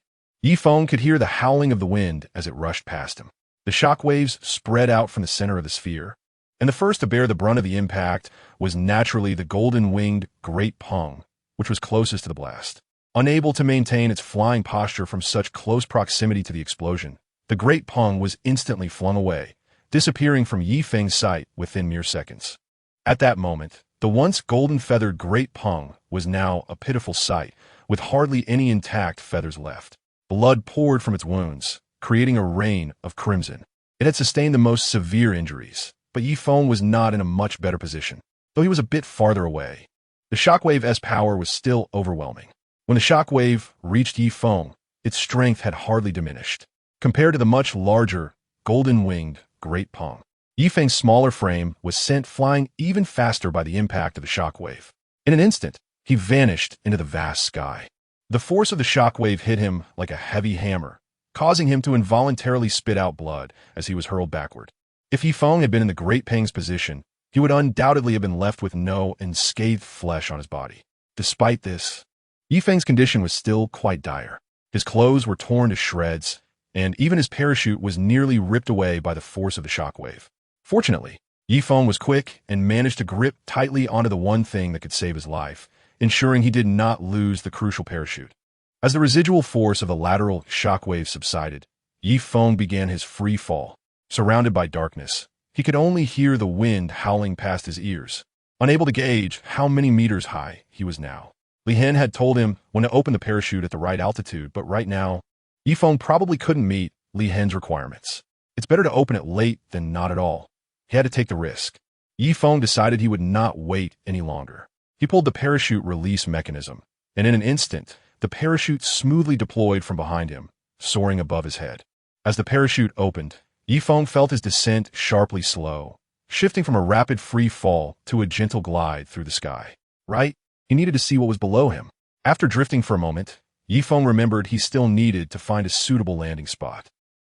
Feng could hear the howling of the wind as it rushed past him. The shockwaves spread out from the center of the sphere, and the first to bear the brunt of the impact was naturally the golden-winged great Peng, which was closest to the blast. Unable to maintain its flying posture from such close proximity to the explosion, the great Peng was instantly flung away, disappearing from Feng's sight within mere seconds. At that moment, the once golden-feathered great Peng was now a pitiful sight, with hardly any intact feathers left. Blood poured from its wounds, creating a rain of crimson. It had sustained the most severe injuries, but Yi Feng was not in a much better position, though he was a bit farther away. The shockwave's power was still overwhelming. When the shockwave reached Yi Feng, its strength had hardly diminished, compared to the much larger, golden-winged Great Pong. Yi Feng's smaller frame was sent flying even faster by the impact of the shockwave. In an instant, he vanished into the vast sky. The force of the shockwave hit him like a heavy hammer, causing him to involuntarily spit out blood as he was hurled backward. If Yi Feng had been in the Great Pang's position, he would undoubtedly have been left with no unscathed flesh on his body. Despite this, Yi Feng's condition was still quite dire. His clothes were torn to shreds, and even his parachute was nearly ripped away by the force of the shockwave. Fortunately, Yi Feng was quick and managed to grip tightly onto the one thing that could save his life, ensuring he did not lose the crucial parachute. As the residual force of the lateral shockwave subsided, Yi Feng began his free fall. Surrounded by darkness, he could only hear the wind howling past his ears, unable to gauge how many meters high he was now. Li Hen had told him when to open the parachute at the right altitude, but right now, Yi Feng probably couldn't meet Li Hen's requirements. It's better to open it late than not at all. He had to take the risk. Yi Feng decided he would not wait any longer. He pulled the parachute release mechanism, and in an instant, the parachute smoothly deployed from behind him, soaring above his head. As the parachute opened, Yi Feng felt his descent sharply slow, shifting from a rapid free fall to a gentle glide through the sky. Right? He needed to see what was below him. After drifting for a moment, Yi Feng remembered he still needed to find a suitable landing spot.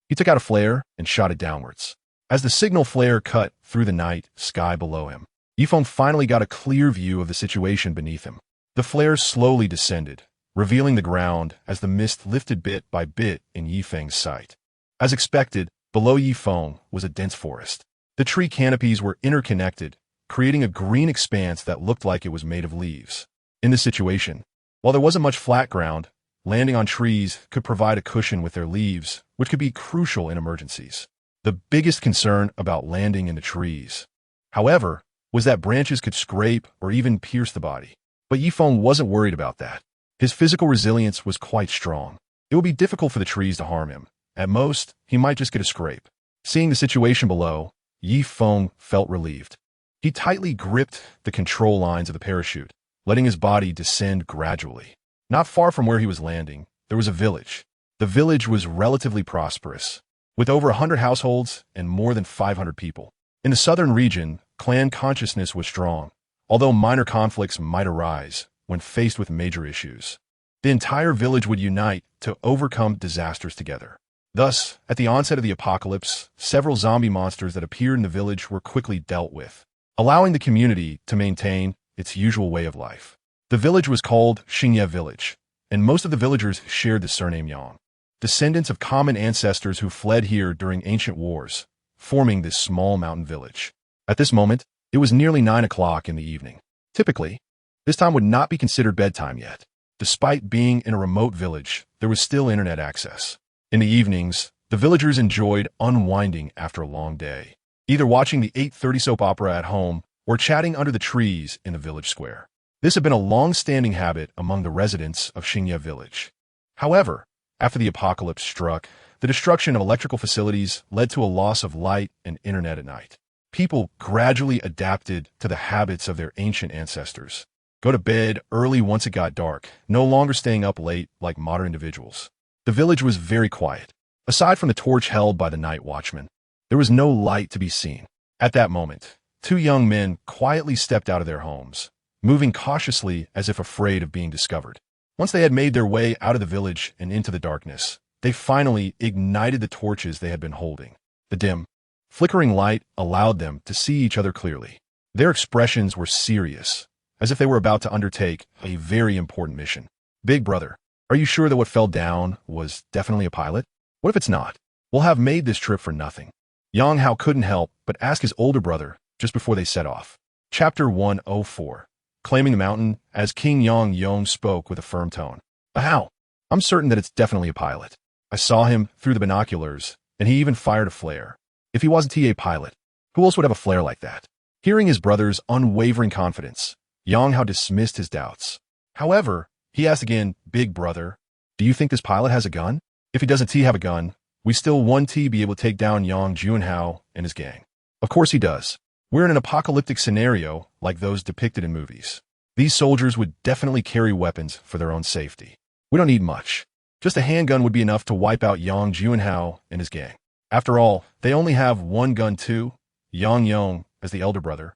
He took out a flare and shot it downwards. As the signal flare cut through the night sky below him, Yi Feng finally got a clear view of the situation beneath him. The flare slowly descended, revealing the ground as the mist lifted bit by bit in Yi Feng's sight. As expected, below Yi Feng was a dense forest. The tree canopies were interconnected, creating a green expanse that looked like it was made of leaves. In this situation, while there wasn't much flat ground, landing on trees could provide a cushion with their leaves, which could be crucial in emergencies. The biggest concern about landing in the trees, however, was that branches could scrape or even pierce the body. But Yi Feng wasn't worried about that. His physical resilience was quite strong. It would be difficult for the trees to harm him. At most, he might just get a scrape. Seeing the situation below, Yi Feng felt relieved. He tightly gripped the control lines of the parachute, letting his body descend gradually. Not far from where he was landing, there was a village. The village was relatively prosperous, with over 100 households and more than 500 people. In the southern region, clan consciousness was strong, although minor conflicts might arise when faced with major issues. The entire village would unite to overcome disasters together. Thus, at the onset of the apocalypse, several zombie monsters that appeared in the village were quickly dealt with, allowing the community to maintain its usual way of life. The village was called Xingye Village, and most of the villagers shared the surname Yang, descendants of common ancestors who fled here during ancient wars, forming this small mountain village. At this moment, it was nearly 9 o'clock in the evening. Typically, this time would not be considered bedtime yet. Despite being in a remote village, there was still internet access. In the evenings, the villagers enjoyed unwinding after a long day, either watching the 8:30 soap opera at home or chatting under the trees in the village square. This had been a long-standing habit among the residents of Xingye Village. However, after the apocalypse struck, the destruction of electrical facilities led to a loss of light and internet at night. People gradually adapted to the habits of their ancient ancestors. Go to bed early once it got dark, no longer staying up late like modern individuals. The village was very quiet. Aside from the torch held by the night watchman, there was no light to be seen. At that moment, 2 young men quietly stepped out of their homes, moving cautiously as if afraid of being discovered. Once they had made their way out of the village and into the darkness, they finally ignited the torches they had been holding. The dim, flickering light allowed them to see each other clearly. Their expressions were serious, as if they were about to undertake a very important mission. Big brother, are you sure that what fell down was definitely a pilot? What if it's not? We'll have made this trip for nothing. Yang Hao couldn't help but ask his older brother just before they set off. Chapter 104. Claiming the mountain, as King Yang Yong spoke with a firm tone. How? I'm certain that it's definitely a pilot. I saw him through the binoculars, and he even fired a flare. If he wasn't a pilot, who else would have a flare like that? Hearing his brother's unwavering confidence, Yang Hao dismissed his doubts. However, he asked again, Big brother, do you think this pilot has a gun? If he doesn't have a gun, We still want to be able to take down Yang Junhao and his gang. Of course he does. We're in an apocalyptic scenario like those depicted in movies. These soldiers would definitely carry weapons for their own safety. We don't need much. Just a handgun would be enough to wipe out Yang Junhao and his gang. After all, they only have one gun too. Yang Yong, as the elder brother,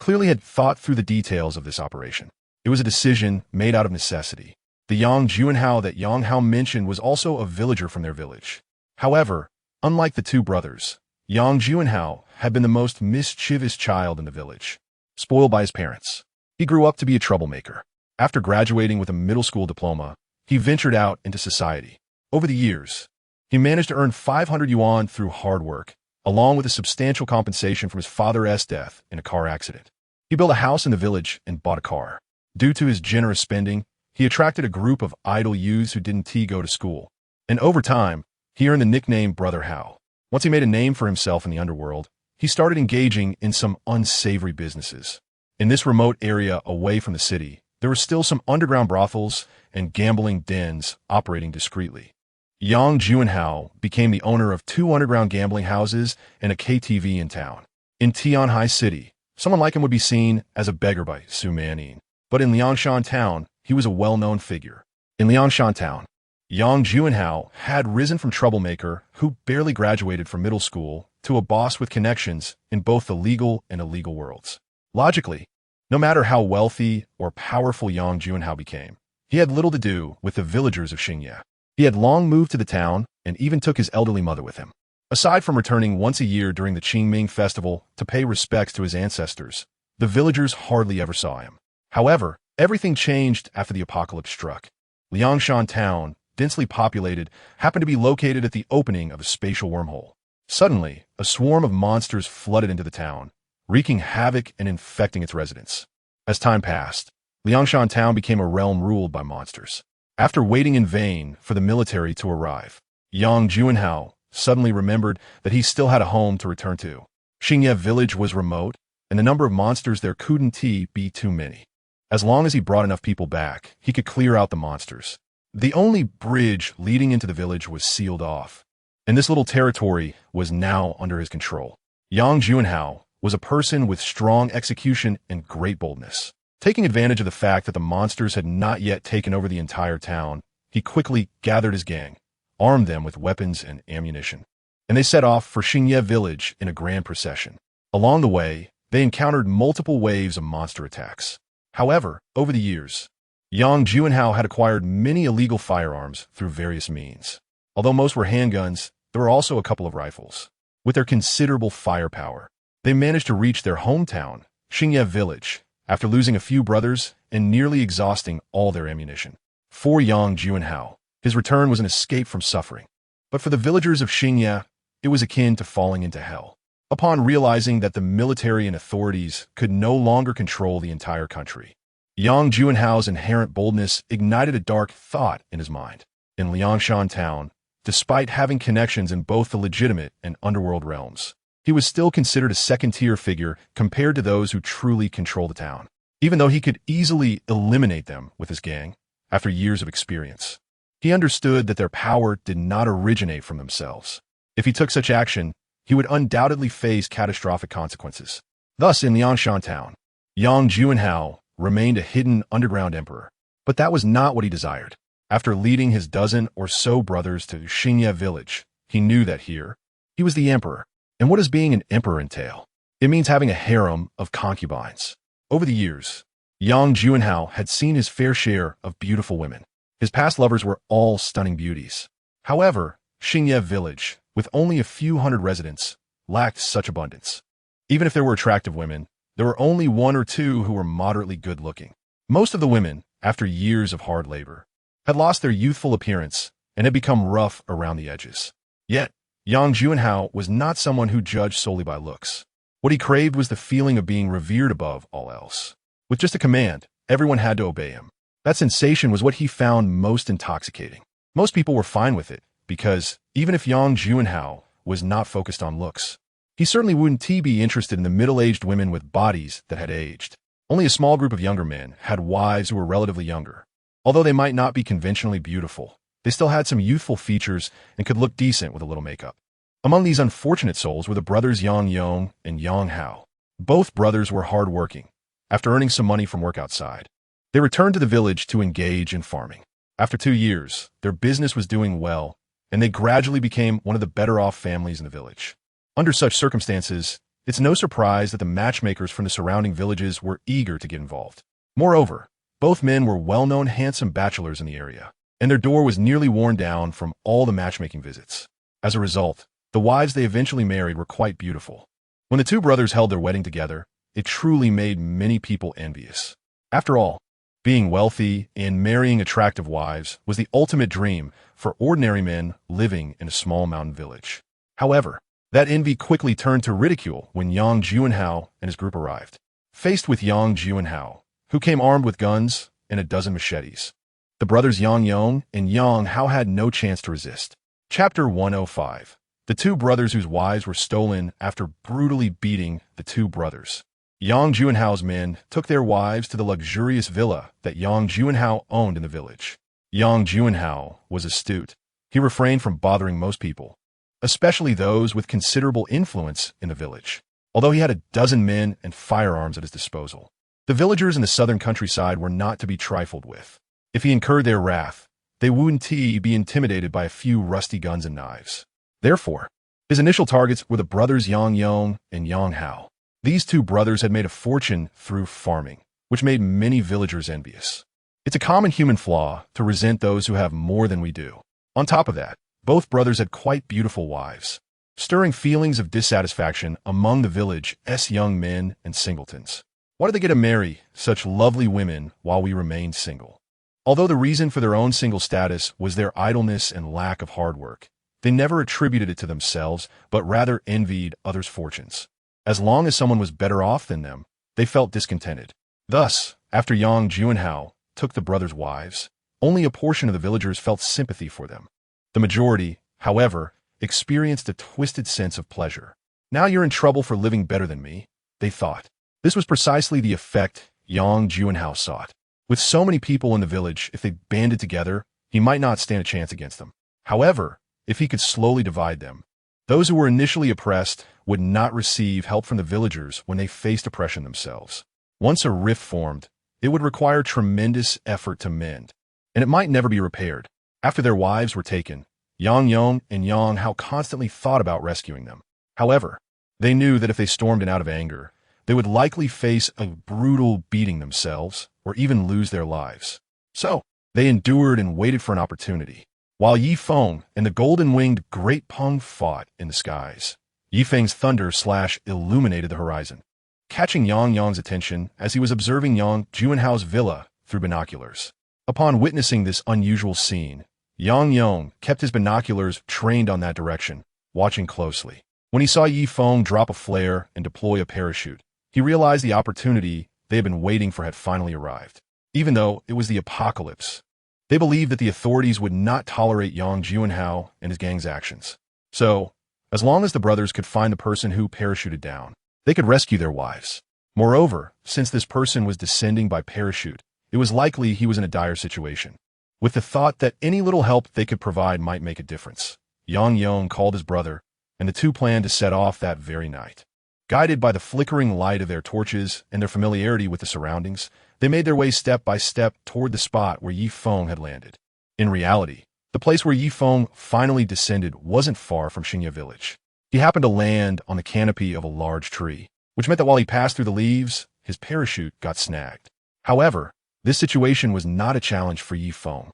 clearly had thought through the details of this operation. It was a decision made out of necessity. The Yang Junhao that Yang Hao mentioned was also a villager from their village. However, unlike the two brothers, Yang Junhao had been the most mischievous child in the village, spoiled by his parents. He grew up to be a troublemaker. After graduating with a middle school diploma, he ventured out into society. Over the years, he managed to earn 500 yuan through hard work, along with a substantial compensation from his father's death in a car accident. He built a house in the village and bought a car. Due to his generous spending, he attracted a group of idle youths who didn't go to school. And over time, he earned the nickname Brother Hao. Once he made a name for himself in the underworld, he started engaging in some unsavory businesses. In this remote area away from the city, there were still some underground brothels and gambling dens operating discreetly. Yang Junhao became the owner of 2 underground gambling houses and a KTV in town. In Tianhai City, someone like him would be seen as a beggar by Su Manin. But in Liangshan Town, he was a well-known figure. In Liangshan Town, Yang Junhao had risen from troublemaker who barely graduated from middle school to a boss with connections in both the legal and illegal worlds. Logically, no matter how wealthy or powerful Yang Junhao became, he had little to do with the villagers of Xingye. He had long moved to the town and even took his elderly mother with him. Aside from returning once a year during the Qingming festival to pay respects to his ancestors, the villagers hardly ever saw him. However, everything changed after the apocalypse struck. Liangshan Town, densely populated, happened to be located at the opening of a spatial wormhole. Suddenly, a swarm of monsters flooded into the town, wreaking havoc and infecting its residents. As time passed, Liangshan Town became a realm ruled by monsters. After waiting in vain for the military to arrive, Yang Junhao suddenly remembered that he still had a home to return to. Xingye village was remote, and the number of monsters there couldn't be too many. As long as he brought enough people back, he could clear out the monsters. The only bridge leading into the village was sealed off, and this little territory was now under his control. Yang Junhao was a person with strong execution and great boldness. Taking advantage of the fact that the monsters had not yet taken over the entire town, he quickly gathered his gang, armed them with weapons and ammunition, and they set off for Xingye village in a grand procession. Along the way, they encountered multiple waves of monster attacks. However, over the years, Yang Junhao had acquired many illegal firearms through various means. Although most were handguns, there were also a couple of rifles. With their considerable firepower, they managed to reach their hometown, Xingye village, after losing a few brothers and nearly exhausting all their ammunition. For Yang Junhao, his return was an escape from suffering. But for the villagers of Xingye, it was akin to falling into hell. Upon realizing that the military and authorities could no longer control the entire country, Yang Junhao's inherent boldness ignited a dark thought in his mind. In Liangshan Town, despite having connections in both the legitimate and underworld realms, he was still considered a second-tier figure compared to those who truly control the town, even though he could easily eliminate them with his gang after years of experience. He understood that their power did not originate from themselves. If he took such action, he would undoubtedly face catastrophic consequences. Thus, in Liangshan Town, Yang Junhao remained a hidden underground emperor. But that was not what he desired. After leading his dozen or so brothers to Xingye village, he knew that here, he was the emperor. And what does being an emperor entail? It means having a harem of concubines. Over the years, Yang Junhao had seen his fair share of beautiful women. His past lovers were all stunning beauties. However, Xingye village, with only a few hundred residents, lacked such abundance. Even if there were attractive women, there were only 1 or 2 who were moderately good-looking. Most of the women, after years of hard labor, had lost their youthful appearance and had become rough around the edges. Yet, Yang Junhao was not someone who judged solely by looks. What he craved was the feeling of being revered above all else. With just a command, everyone had to obey him. That sensation was what he found most intoxicating. Most people were fine with it, because even if Yang Junhao was not focused on looks, he certainly wouldn't be interested in the middle-aged women with bodies that had aged. Only a small group of younger men had wives who were relatively younger. Although they might not be conventionally beautiful, they still had some youthful features and could look decent with a little makeup. Among these unfortunate souls were the brothers Yang Yong and Yang Hao. Both brothers were hard-working. After earning some money from work outside, they returned to the village to engage in farming. After 2 years, their business was doing well, and they gradually became one of the better-off families in the village. Under such circumstances, it's no surprise that the matchmakers from the surrounding villages were eager to get involved. Moreover, both men were well-known handsome bachelors in the area, and their door was nearly worn down from all the matchmaking visits. As a result, the wives they eventually married were quite beautiful. When the two brothers held their wedding together, it truly made many people envious. After all, being wealthy and marrying attractive wives was the ultimate dream for ordinary men living in a small mountain village. However, that envy quickly turned to ridicule when Yang Juanhao and his group arrived. Faced with Yang Juanhao, who came armed with guns and a dozen machetes, the brothers Yang Yong and Yang Hao had no chance to resist. Chapter 105. The two brothers whose wives were stolen after brutally beating the two brothers. Yang Juanhao's men took their wives to the luxurious villa that Yang Juanhao owned in the village. Yang Juanhao was astute. He refrained from bothering most people, especially those with considerable influence in the village, although he had a dozen men and firearms at his disposal. The villagers in the southern countryside were not to be trifled with. If he incurred their wrath, they wouldn't be intimidated by a few rusty guns and knives. Therefore, his initial targets were the brothers Yang Yong and Yang Hao. These two brothers had made a fortune through farming, which made many villagers envious. It's a common human flaw to resent those who have more than we do. On top of that, both brothers had quite beautiful wives, stirring feelings of dissatisfaction among the village's young men and singletons. Why did they get to marry such lovely women while we remained single? Although the reason for their own single status was their idleness and lack of hard work, they never attributed it to themselves, but rather envied others' fortunes. As long as someone was better off than them, they felt discontented. Thus, after Yang Juanhao took the brothers' wives, only a portion of the villagers felt sympathy for them. The majority, however, experienced a twisted sense of pleasure. Now you're in trouble for living better than me, they thought. This was precisely the effect Yang Juanhao sought. With so many people in the village, if they banded together, he might not stand a chance against them. However, if he could slowly divide them, those who were initially oppressed would not receive help from the villagers when they faced oppression themselves. Once a rift formed, it would require tremendous effort to mend, and it might never be repaired. After their wives were taken, Yang Yong and Yang Hao constantly thought about rescuing them. However, they knew that if they stormed in out of anger, they would likely face a brutal beating themselves or even lose their lives. So, they endured and waited for an opportunity. While Yi Feng and the golden-winged Great Peng fought in the skies, Yi Feng's thunder slash illuminated the horizon, catching Yang Yong's attention as he was observing Yang Juanhao's villa through binoculars. Upon witnessing this unusual scene, Yang Yong kept his binoculars trained on that direction, watching closely. When he saw Yi Feng drop a flare and deploy a parachute, he realized the opportunity they had been waiting for had finally arrived. Even though it was the apocalypse, they believed that the authorities would not tolerate Yang Juanhao and his gang's actions. So, as long as the brothers could find the person who parachuted down, they could rescue their wives. Moreover, since this person was descending by parachute, it was likely he was in a dire situation. With the thought that any little help they could provide might make a difference, Yang Yong called his brother, and the two planned to set off that very night. Guided by the flickering light of their torches and their familiarity with the surroundings, they made their way step by step toward the spot where Yi Feng had landed. In reality, the place where Yi Feng finally descended wasn't far from Xingye village. He happened to land on the canopy of a large tree, which meant that while he passed through the leaves, his parachute got snagged. However, this situation was not a challenge for Yi Feng.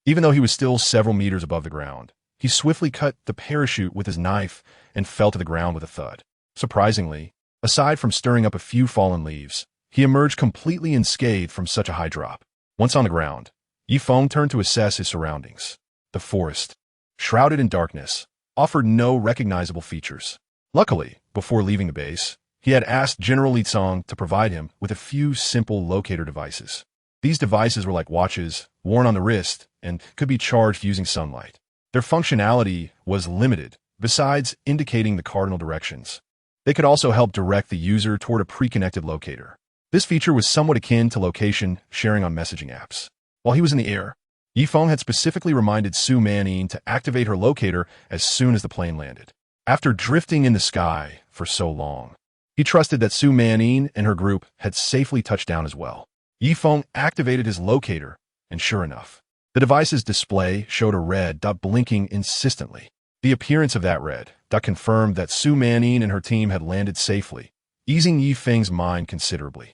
Even though he was still several meters above the ground, he swiftly cut the parachute with his knife and fell to the ground with a thud. Surprisingly, aside from stirring up a few fallen leaves, he emerged completely unscathed from such a high drop. Once on the ground, Yi Feng turned to assess his surroundings. The forest, shrouded in darkness, offered no recognizable features. Luckily, before leaving the base, he had asked General Li Cong to provide him with a few simple locator devices. These devices were like watches, worn on the wrist, and could be charged using sunlight. Their functionality was limited, besides indicating the cardinal directions. They could also help direct the user toward a pre-connected locator. This feature was somewhat akin to location sharing on messaging apps. While he was in the air, Yi Feng had specifically reminded Su Manyin to activate her locator as soon as the plane landed. After drifting in the sky for so long, he trusted that Su Manyin and her group had safely touched down as well. Yi Feng activated his locator, and sure enough, the device's display showed a red dot blinking insistently. The appearance of that red dot confirmed that Su Manyin and her team had landed safely, easing Yi Feng's mind considerably.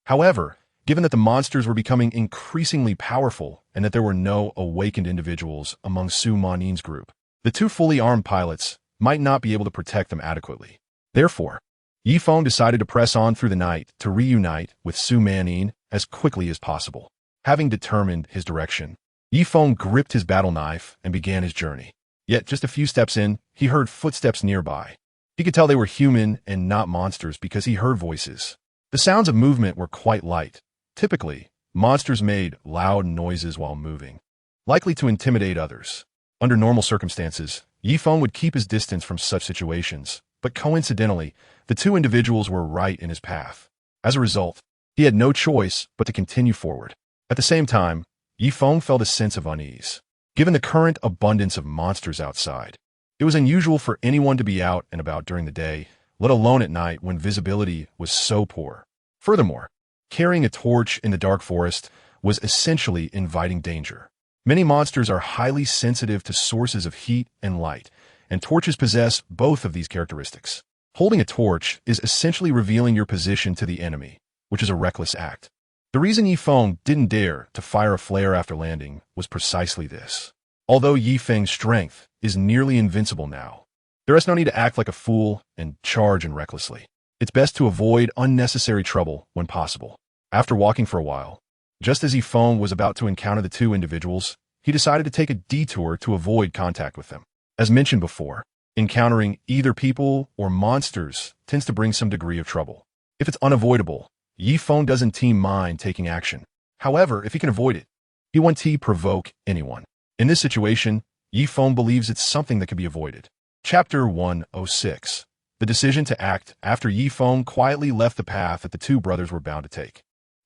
However, given that the monsters were becoming increasingly powerful and that there were no awakened individuals among Su Manyin's group, the two fully armed pilots might not be able to protect them adequately. Therefore, Yi Feng decided to press on through the night to reunite with Su Manyin as quickly as possible. Having determined his direction, Yi Feng gripped his battle knife and began his journey. Yet just a few steps in, he heard footsteps nearby. He could tell they were human and not monsters because he heard voices. The sounds of movement were quite light. Typically, monsters made loud noises while moving, likely to intimidate others. Under normal circumstances, Yi Feng would keep his distance from such situations, but coincidentally, the two individuals were right in his path. As a result, he had no choice but to continue forward. At the same time, Yi Feng felt a sense of unease. Given the current abundance of monsters outside, it was unusual for anyone to be out and about during the day, let alone at night when visibility was so poor. Furthermore, carrying a torch in the dark forest was essentially inviting danger. Many monsters are highly sensitive to sources of heat and light, and torches possess both of these characteristics. Holding a torch is essentially revealing your position to the enemy, which is a reckless act. The reason Yi Feng didn't dare to fire a flare after landing was precisely this. Although Yi Feng's strength is nearly invincible now, there is no need to act like a fool and charge in recklessly. It's best to avoid unnecessary trouble when possible. After walking for a while, just as Yi Feng was about to encounter the two individuals, he decided to take a detour to avoid contact with them. As mentioned before, encountering either people or monsters tends to bring some degree of trouble. If it's unavoidable, Yi Feng doesn't mind taking action. However, if he can avoid it, he won't provoke anyone. In this situation, Yi Feng believes it's something that can be avoided. Chapter 106. The decision to act after Yi Feng quietly left the path that the two brothers were bound to take.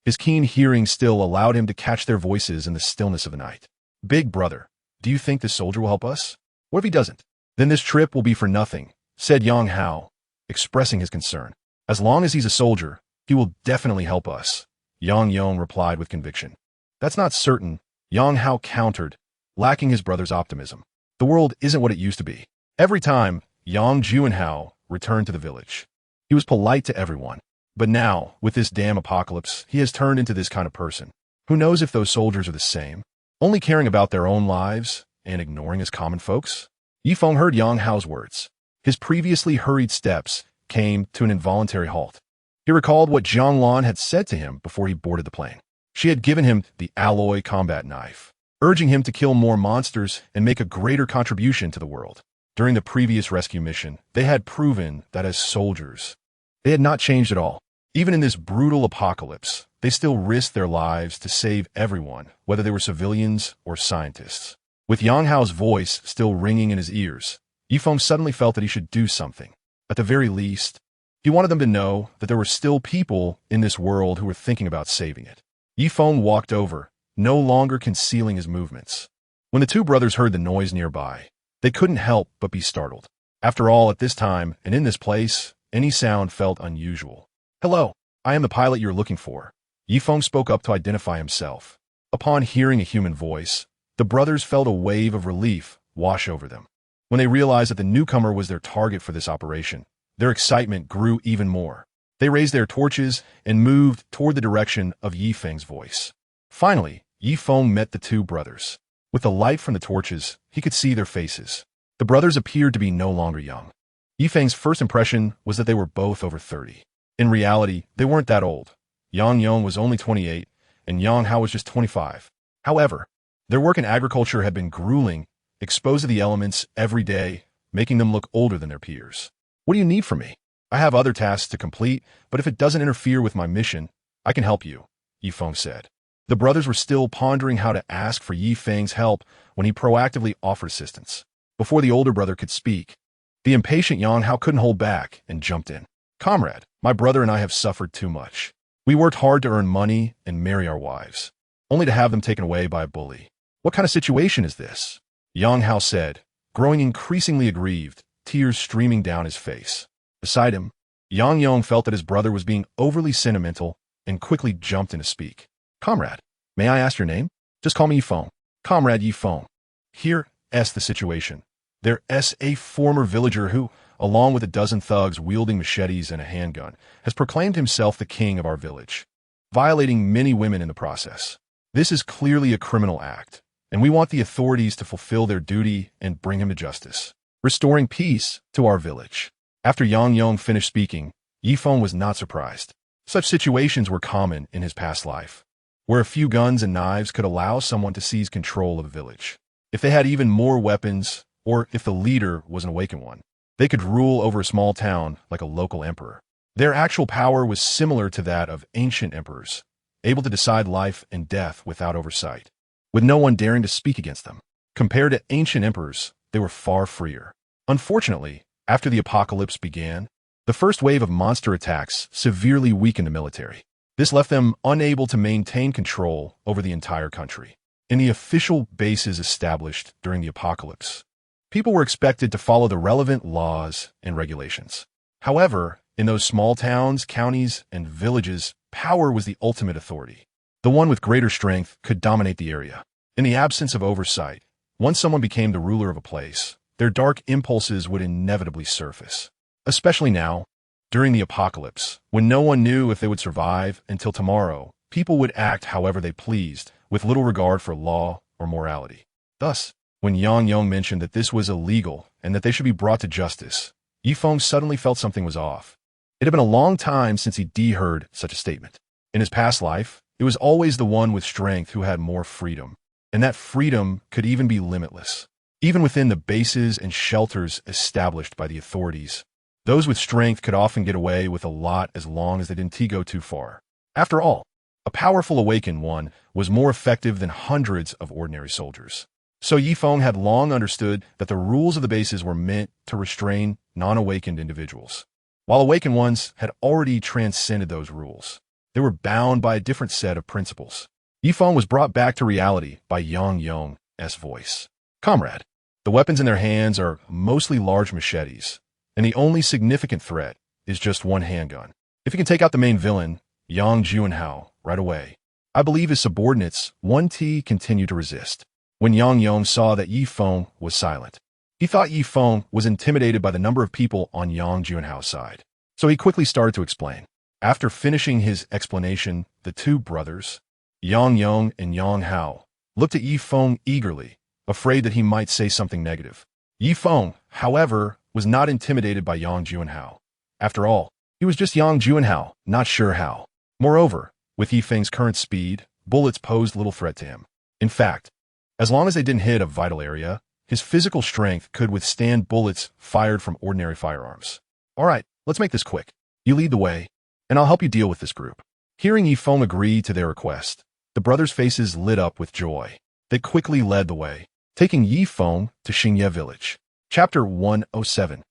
His keen hearing still allowed him to catch their voices in the stillness of the night. "Big brother, do you think this soldier will help us? What if he doesn't? Then this trip will be for nothing," said Yang Hao, expressing his concern. "As long as he's a soldier, he will definitely help us," Yang Yong replied with conviction. "That's not certain," Yang Hao countered, lacking his brother's optimism. "The world isn't what it used to be." Every time Yang Juanhao returned to the village, he was polite to everyone. But now, with this damn apocalypse, he has turned into this kind of person. Who knows if those soldiers are the same, only caring about their own lives and ignoring us common folks? Yi Feng heard Yang Hao's words. His previously hurried steps came to an involuntary halt. He recalled what Zhang Lan had said to him before he boarded the plane. She had given him the alloy combat knife, urging him to kill more monsters and make a greater contribution to the world. During the previous rescue mission, they had proven that as soldiers, they had not changed at all. Even in this brutal apocalypse, they still risked their lives to save everyone, whether they were civilians or scientists. With Yang Hao's voice still ringing in his ears, Yi Feng suddenly felt that he should do something. At the very least, he wanted them to know that there were still people in this world who were thinking about saving it. Yi Feng walked over, no longer concealing his movements. When the two brothers heard the noise nearby, they couldn't help but be startled. After all, at this time and in this place, any sound felt unusual. "Hello, I am the pilot you're looking for." Yi Feng spoke up to identify himself. Upon hearing a human voice, the brothers felt a wave of relief wash over them. When they realized that the newcomer was their target for this operation, their excitement grew even more. They raised their torches and moved toward the direction of Yi Feng's voice. Finally, Yi Feng met the two brothers. With the light from the torches, he could see their faces. The brothers appeared to be no longer young. Yi Feng's first impression was that they were both over 30. In reality, they weren't that old. Yang Yong was only 28, and Yang Hao was just 25. However, their work in agriculture had been grueling, exposed to the elements every day, making them look older than their peers. "What do you need from me? I have other tasks to complete, but if it doesn't interfere with my mission, I can help you," Yi Feng said. The brothers were still pondering how to ask for Yi Feng's help when he proactively offered assistance. Before the older brother could speak, the impatient Yang Hao couldn't hold back and jumped in. "Comrade, my brother and I have suffered too much. We worked hard to earn money and marry our wives, only to have them taken away by a bully. What kind of situation is this? Yang Hao said, growing increasingly aggrieved, tears streaming down his face. Beside him, Yang Yong felt that his brother was being overly sentimental and quickly jumped in to speak. Comrade, may I ask your name? Just call me Feng. Comrade Yi Feng. Here's the situation. There's a former villager who, along with a dozen thugs wielding machetes and a handgun, has proclaimed himself the king of our village, violating many women in the process. This is clearly a criminal act, and we want the authorities to fulfill their duty and bring him to justice, restoring peace to our village. After Yang Yong finished speaking, Yi Feng was not surprised. Such situations were common in his past life, where a few guns and knives could allow someone to seize control of a village. If they had even more weapons, or if the leader was an awakened one, they could rule over a small town like a local emperor. Their actual power was similar to that of ancient emperors, able to decide life and death without oversight, with no one daring to speak against them. Compared to ancient emperors, they were far freer. Unfortunately, after the apocalypse began, the first wave of monster attacks severely weakened the military. This left them unable to maintain control over the entire country. In the official bases established during the apocalypse, people were expected to follow the relevant laws and regulations. However, in those small towns, counties, and villages, power was the ultimate authority. The one with greater strength could dominate the area. In the absence of oversight, once someone became the ruler of a place, their dark impulses would inevitably surface. Especially now, during the apocalypse, when no one knew if they would survive until tomorrow, people would act however they pleased, with little regard for law or morality. Thus, when Yang Yong mentioned that this was illegal and that they should be brought to justice, Yi Feng suddenly felt something was off. It had been a long time since he'd heard such a statement. In his past life, it was always the one with strength who had more freedom, and that freedom could even be limitless. Even within the bases and shelters established by the authorities, those with strength could often get away with a lot as long as they didn't go too far. After all, a powerful awakened one was more effective than hundreds of ordinary soldiers. So Yi Feng had long understood that the rules of the bases were meant to restrain non-awakened individuals. While awakened ones had already transcended those rules, they were bound by a different set of principles. Yi Feng was brought back to reality by Yang Yong's voice. Comrade, the weapons in their hands are mostly large machetes, and the only significant threat is just one handgun. If you can take out the main villain, Yang Juanhao, right away. I believe his subordinates, 1T, continued to resist. When Yang Yong saw that Yi Feng was silent, he thought Yi Feng was intimidated by the number of people on Yang Juanhao's side. So he quickly started to explain. After finishing his explanation, the two brothers, Yang Yong and Yang Hao, looked at Yi Feng eagerly, afraid that he might say something negative. Yi Feng, however, was not intimidated by Yang Juanhao. After all, he was just Yang Juanhao, not sure how. Moreover, with Yi Feng's current speed, bullets posed little threat to him. In fact, as long as they didn't hit a vital area, his physical strength could withstand bullets fired from ordinary firearms. All right, let's make this quick. You lead the way, and I'll help you deal with this group. Hearing Yi Feng agree to their request, the brothers' faces lit up with joy. They quickly led the way, taking Yi Feng to Xingye village. Chapter 107.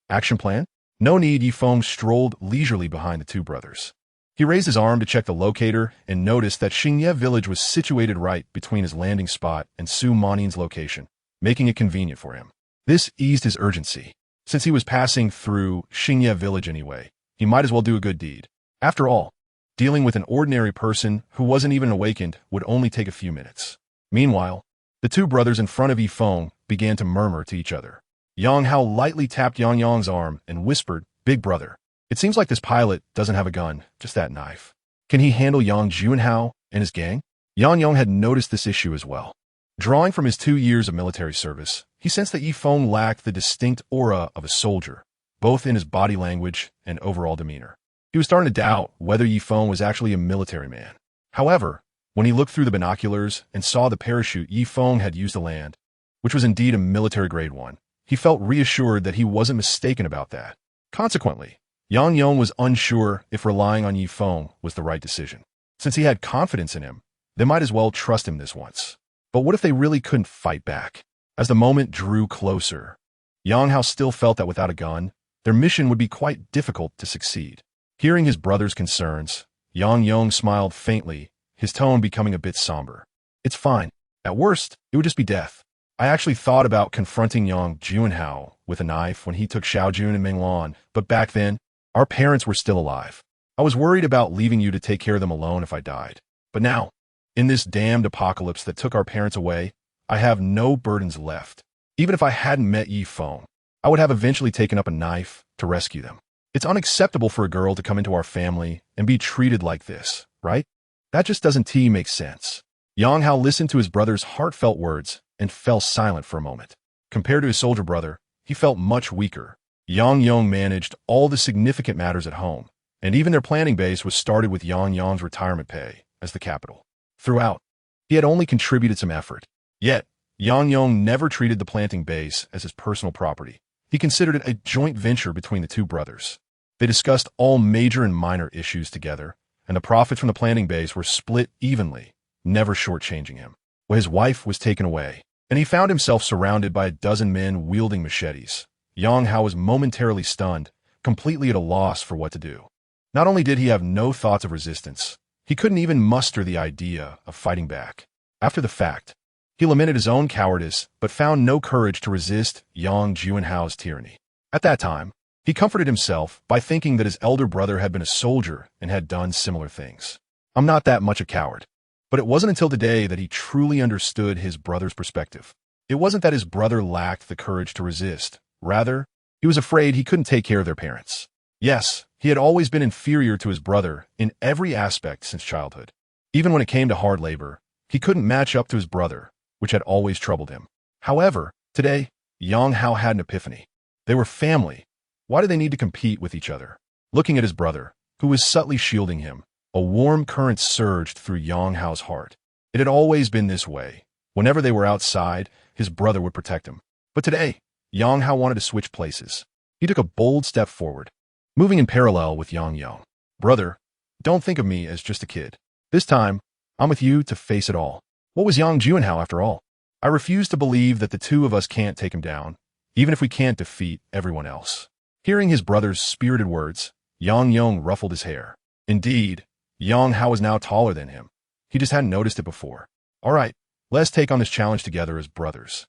Action plan? No need. Yi Feng strolled leisurely behind the two brothers. He raised his arm to check the locator and noticed that Xingye village was situated right between his landing spot and Su Manin's location, making it convenient for him. This eased his urgency. Since he was passing through Xingye village anyway, he might as well do a good deed. After all, dealing with an ordinary person who wasn't even awakened would only take a few minutes. Meanwhile, the two brothers in front of Yi Feng began to murmur to each other. Yang Hao lightly tapped Yang Yong's arm and whispered, "Big brother, it seems like this pilot doesn't have a gun, just that knife. Can he handle Yang Juanhao and his gang?" Yang Yong had noticed this issue as well. Drawing from his 2 years of military service, he sensed that Yi Feng lacked the distinct aura of a soldier, both in his body language and overall demeanor. He was starting to doubt whether Yi Feng was actually a military man. However, when he looked through the binoculars and saw the parachute Yi Feng had used to land, which was indeed a military-grade one, he felt reassured that he wasn't mistaken about that. Consequently, Yang Yong was unsure if relying on Yi Feng was the right decision. Since he had confidence in him, they might as well trust him this once. But what if they really couldn't fight back? As the moment drew closer, Yang Hao still felt that without a gun, their mission would be quite difficult to succeed. Hearing his brother's concerns, Yang Yong smiled faintly, his tone becoming a bit somber. "It's fine. At worst, it would just be death. I actually thought about confronting Yang Junhao with a knife when he took Xiaojun and Menglan, but back then, our parents were still alive. I was worried about leaving you to take care of them alone if I died. But now, in this damned apocalypse that took our parents away, I have no burdens left. Even if I hadn't met Yi Feng, I would have eventually taken up a knife to rescue them. It's unacceptable for a girl to come into our family and be treated like this, right? That just doesn't make sense. Yang Hao listened to his brother's heartfelt words and fell silent for a moment. Compared to his soldier brother, he felt much weaker. Yang Yong managed all the significant matters at home, and even their planning base was started with Yang Yong's retirement pay as the capital. Throughout, he had only contributed some effort. Yet, Yang Yong never treated the planting base as his personal property. He considered it a joint venture between the two brothers. They discussed all major and minor issues together, and the profits from the planting base were split evenly, never shortchanging him. Well, his wife was taken away, and he found himself surrounded by a dozen men wielding machetes. Yang Hao was momentarily stunned, completely at a loss for what to do. Not only did he have no thoughts of resistance, he couldn't even muster the idea of fighting back. After the fact, he lamented his own cowardice, but found no courage to resist Yang Junhao's tyranny. At that time, he comforted himself by thinking that his elder brother had been a soldier and had done similar things. I'm not that much a coward. But it wasn't until today that he truly understood his brother's perspective. It wasn't that his brother lacked the courage to resist. Rather, he was afraid he couldn't take care of their parents. Yes, he had always been inferior to his brother in every aspect since childhood. Even when it came to hard labor, he couldn't match up to his brother, which had always troubled him. However, today, Yang Hao had an epiphany. They were family. Why did they need to compete with each other? Looking at his brother, who was subtly shielding him, a warm current surged through Yang Hao's heart. It had always been this way. Whenever they were outside, his brother would protect him. But today, Yang Hao wanted to switch places. He took a bold step forward, moving in parallel with Yang Yong. Brother, don't think of me as just a kid. This time, I'm with you to face it all. What was Yang Junhao after all? I refuse to believe that the two of us can't take him down, even if we can't defeat everyone else. Hearing his brother's spirited words, Yang Yong ruffled his hair. Indeed, Yang Hao was now taller than him. He just hadn't noticed it before. All right, let's take on this challenge together as brothers.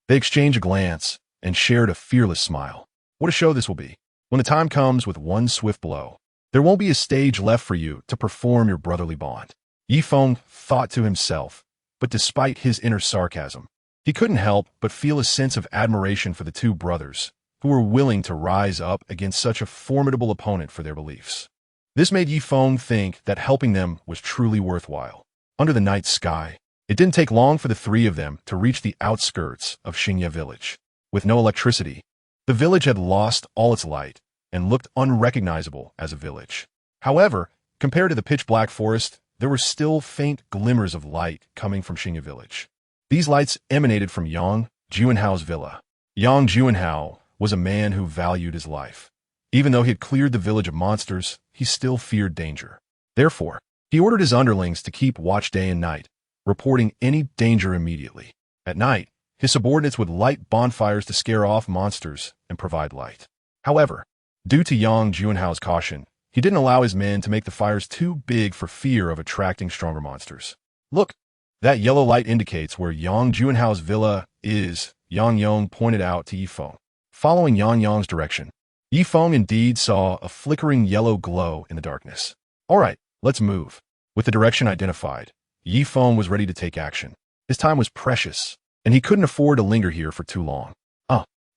They exchanged a glance and shared a fearless smile. What a show this will be. When the time comes with one swift blow, there won't be a stage left for you to perform your brotherly bond. Yi Feng thought to himself, but despite his inner sarcasm, he couldn't help but feel a sense of admiration for the two brothers, who were willing to rise up against such a formidable opponent for their beliefs. This made Yi Feng think that helping them was truly worthwhile. Under the night sky, it didn't take long for the three of them to reach the outskirts of Xingye village. With no electricity, the village had lost all its light and looked unrecognizable as a village. However, compared to the pitch-black forest, there were still faint glimmers of light coming from Xingye village. These lights emanated from Yang Junhao's villa. Yang Junhao was a man who valued his life. Even though he had cleared the village of monsters, he still feared danger. Therefore, he ordered his underlings to keep watch day and night, reporting any danger immediately. At night, his subordinates would light bonfires to scare off monsters and provide light. However, due to Yang Junhao's caution, he didn't allow his men to make the fires too big for fear of attracting stronger monsters. Look, that yellow light indicates where Yang Junhao's villa is, Yang Yong pointed out to Yi Feng. Following Yang Yong's direction, Yi Feng indeed saw a flickering yellow glow in the darkness. All right, let's move. With the direction identified, Yi Feng was ready to take action. His time was precious, and he couldn't afford to linger here for too long.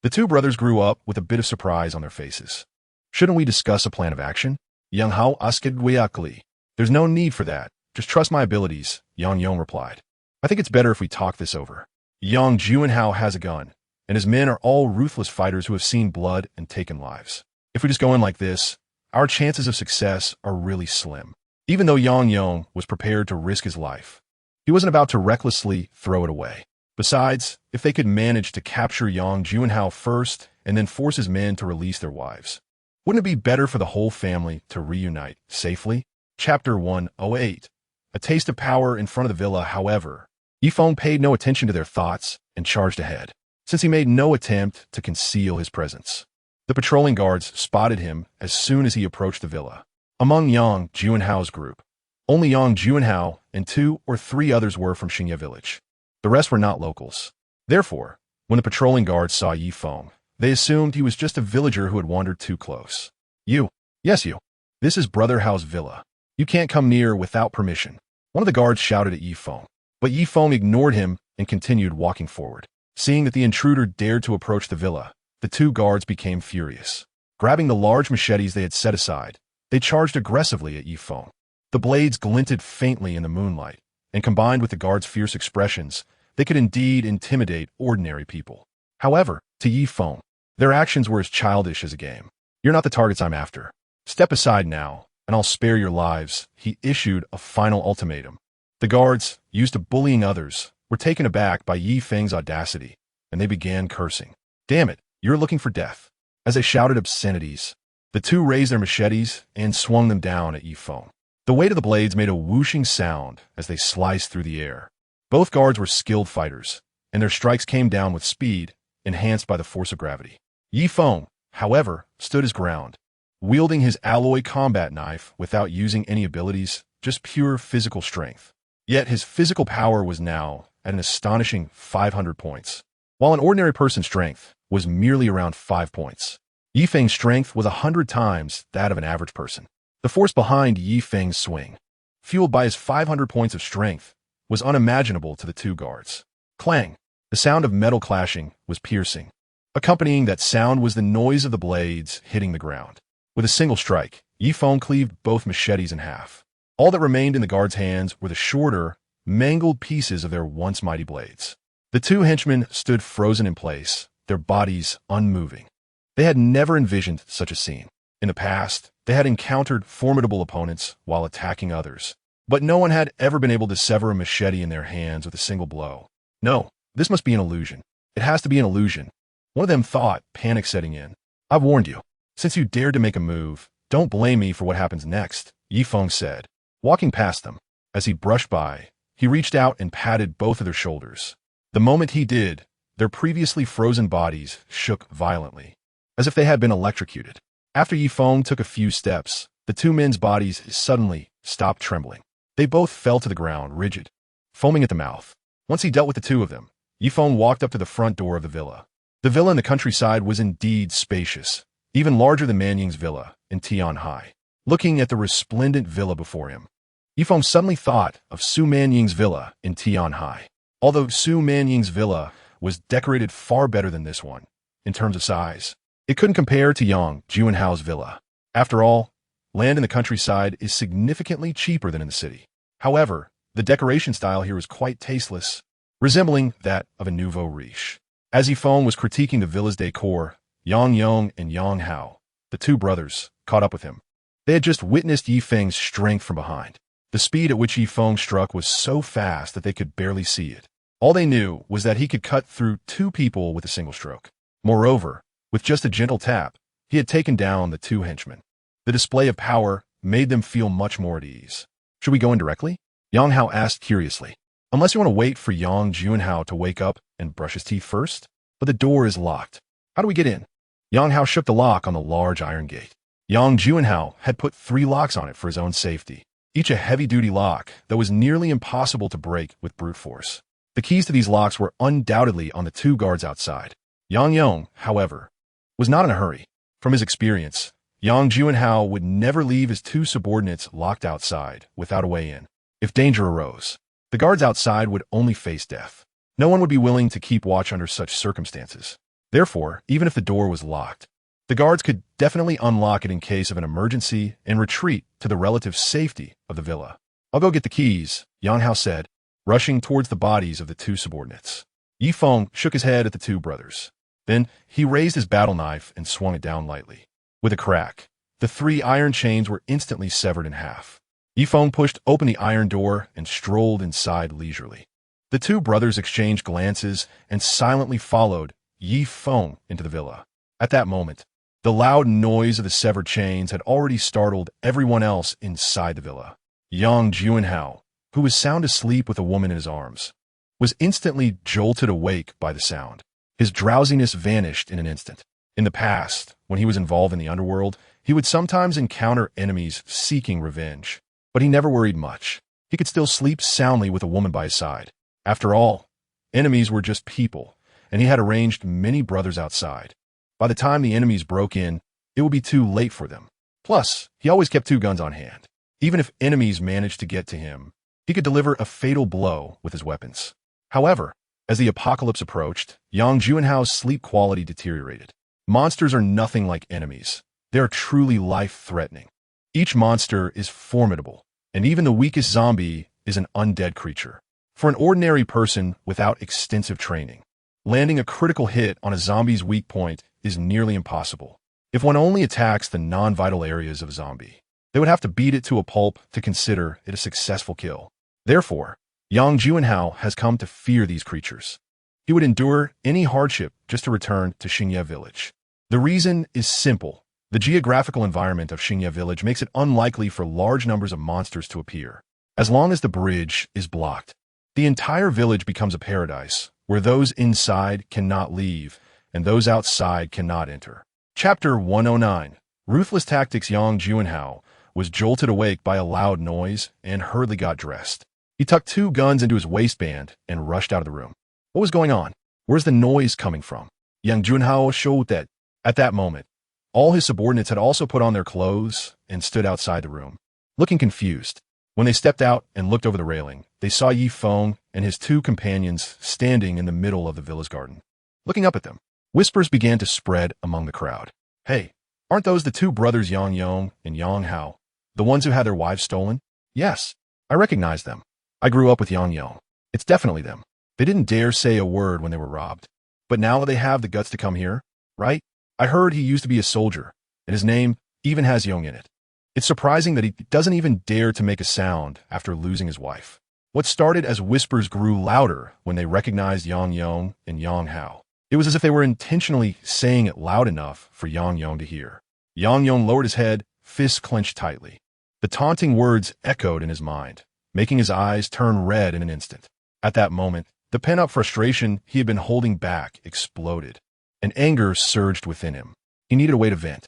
The two brothers grew up with a bit of surprise on their faces. Shouldn't we discuss a plan of action? Yang Hao asked weakly. There's no need for that. Just trust my abilities, Yang Yong replied. I think it's better if we talk this over. Yang Junhao has a gun, and his men are all ruthless fighters who have seen blood and taken lives. If we just go in like this, our chances of success are really slim. Even though Yang Yong was prepared to risk his life, he wasn't about to recklessly throw it away. Besides, if they could manage to capture Yang Junhao first and then force his men to release their wives, wouldn't it be better for the whole family to reunite safely? Chapter 108. A taste of power in front of the villa, however. Yi Feng paid no attention to their thoughts and charged ahead, since he made no attempt to conceal his presence. The patrolling guards spotted him as soon as he approached the villa. Among Yang Junhao's group, only Yang Junhao and 2 or 3 others were from Xingye village. The rest were not locals. Therefore, when the patrolling guards saw Yi Feng, they assumed he was just a villager who had wandered too close. You. Yes, you. This is Brother Hao's villa. You can't come near without permission. One of the guards shouted at Yi Feng, but Yi Feng ignored him and continued walking forward. Seeing that the intruder dared to approach the villa, the two guards became furious. Grabbing the large machetes they had set aside, they charged aggressively at Yi Feng. The blades glinted faintly in the moonlight, and combined with the guards' fierce expressions, they could indeed intimidate ordinary people. However, to Yi Feng, their actions were as childish as a game. You're not the targets I'm after. Step aside now, and I'll spare your lives, he issued a final ultimatum. The guards, used to bullying others, were taken aback by Yi Feng's audacity, and they began cursing. Damn it, you're looking for death. As they shouted obscenities, the two raised their machetes and swung them down at Yi Feng. The weight of the blades made a whooshing sound as they sliced through the air. Both guards were skilled fighters, and their strikes came down with speed, enhanced by the force of gravity. Yi Feng, however, stood his ground, wielding his alloy combat knife without using any abilities, just pure physical strength. Yet his physical power was now at an astonishing 500 points, while an ordinary person's strength was merely around 5 points. Yi Feng's strength was 100 times that of an average person. The force behind Yi Feng's swing, fueled by his 500 points of strength, was unimaginable to the two guards. Clang! The sound of metal clashing was piercing. Accompanying that sound was the noise of the blades hitting the ground. With a single strike, Yi Feng cleaved both machetes in half. All that remained in the guards' hands were the shorter, mangled pieces of their once mighty blades. The two henchmen stood frozen in place, their bodies unmoving. They had never envisioned such a scene. In the past, they had encountered formidable opponents while attacking others, but no one had ever been able to sever a machete in their hands with a single blow. No, this must be an illusion. It has to be an illusion. One of them thought, panic setting in. I've warned you. Since you dared to make a move, don't blame me for what happens next, Yi Feng said. Walking past them, as he brushed by, he reached out and patted both of their shoulders. The moment he did, their previously frozen bodies shook violently, as if they had been electrocuted. After Yi Feng took a few steps, the two men's bodies suddenly stopped trembling. They both fell to the ground, rigid, foaming at the mouth. Once he dealt with the two of them, Yi Feng walked up to the front door of the villa. The villa in the countryside was indeed spacious, even larger than Manying's villa in Tianhai. Looking at the resplendent villa before him, Yi Feng suddenly thought of Su Manying's villa in Tianhai. Although Su Manying's villa was decorated far better than this one, in terms of size, it couldn't compare to Yang Juanhao's villa. After all, land in the countryside is significantly cheaper than in the city. However, the decoration style here was quite tasteless, resembling that of a nouveau riche. As Yi Feng was critiquing the villa's decor, Yang Yong and Yang Hao, the two brothers, caught up with him. They had just witnessed Yi Feng's strength from behind. The speed at which Yi Feng struck was so fast that they could barely see it. All they knew was that he could cut through two people with a single stroke. Moreover, with just a gentle tap, he had taken down the two henchmen. The display of power made them feel much more at ease. Should we go in directly? Yang Hao asked curiously. Unless you want to wait for Yang Juanhao to wake up and brush his teeth first? But the door is locked. How do we get in? Yang Hao shook the lock on the large iron gate. Yang Juanhao had put 3 locks on it for his own safety, each a heavy-duty lock that was nearly impossible to break with brute force. The keys to these locks were undoubtedly on the two guards outside. Yang Yong, however, was not in a hurry. From his experience, Yang Juanhao would never leave his two subordinates locked outside without a way in. If danger arose, the guards outside would only face death. No one would be willing to keep watch under such circumstances. Therefore, even if the door was locked, the guards could definitely unlock it in case of an emergency and retreat to the relative safety of the villa. I'll go get the keys, Yang Hao said, rushing towards the bodies of the two subordinates. Yi Feng shook his head at the two brothers. Then he raised his battle knife and swung it down lightly. With a crack, the 3 iron chains were instantly severed in half. Yi Feng pushed open the iron door and strolled inside leisurely. The two brothers exchanged glances and silently followed Yi Feng into the villa. At that moment, the loud noise of the severed chains had already startled everyone else inside the villa. Yang Juanhao, who was sound asleep with a woman in his arms, was instantly jolted awake by the sound. His drowsiness vanished in an instant. In the past, when he was involved in the underworld, he would sometimes encounter enemies seeking revenge, but he never worried much. He could still sleep soundly with a woman by his side. After all, Enemies were just people, and he had arranged many brothers outside. By the time the enemies broke in, it would be too late for them. Plus, he always kept 2 guns on hand. Even if enemies managed to get to him, he could deliver a fatal blow with his weapons. However, as the apocalypse approached, Yang Juanhao's sleep quality deteriorated. Monsters are nothing like enemies. They are truly life-threatening. Each monster is formidable, and even the weakest zombie is an undead creature. For an ordinary person without extensive training, landing a critical hit on a zombie's weak point is nearly impossible. If one only attacks the non-vital areas of a zombie, they would have to beat it to a pulp to consider it a successful kill. Therefore, Yang Juanhao has come to fear these creatures. He would endure any hardship just to return to Xingye village. The reason is simple. The geographical environment of Xingye village makes it unlikely for large numbers of monsters to appear. As long as the bridge is blocked, the entire village becomes a paradise, where those inside cannot leave, and those outside cannot enter. Chapter 109. Ruthless Tactics. Yang Juanhao was jolted awake by a loud noise and hurriedly got dressed. He tucked 2 guns into his waistband and rushed out of the room. What was going on? Where's the noise coming from? Yang Juanhao showed that. At that moment, all his subordinates had also put on their clothes and stood outside the room, looking confused. When they stepped out and looked over the railing, they saw Feng and his 2 companions standing in the middle of the villa's garden. Looking up at them, whispers began to spread among the crowd. Hey, aren't those the 2 brothers Yang Yong and Yang Hao, the ones who had their wives stolen? Yes, I recognize them. I grew up with Yang Yong. It's definitely them. They didn't dare say a word when they were robbed. But now they have the guts to come here, right? I heard he used to be a soldier, and his name even has Yong in it. It's surprising that he doesn't even dare to make a sound after losing his wife. What started as whispers grew louder when they recognized Yang Yong and Yang Hao. It was as if they were intentionally saying it loud enough for Yang Yong to hear. Yang Yong lowered his head, fists clenched tightly. The taunting words echoed in his mind, making his eyes turn red in an instant. At that moment, the pent-up frustration he had been holding back exploded, and anger surged within him. He needed a way to vent.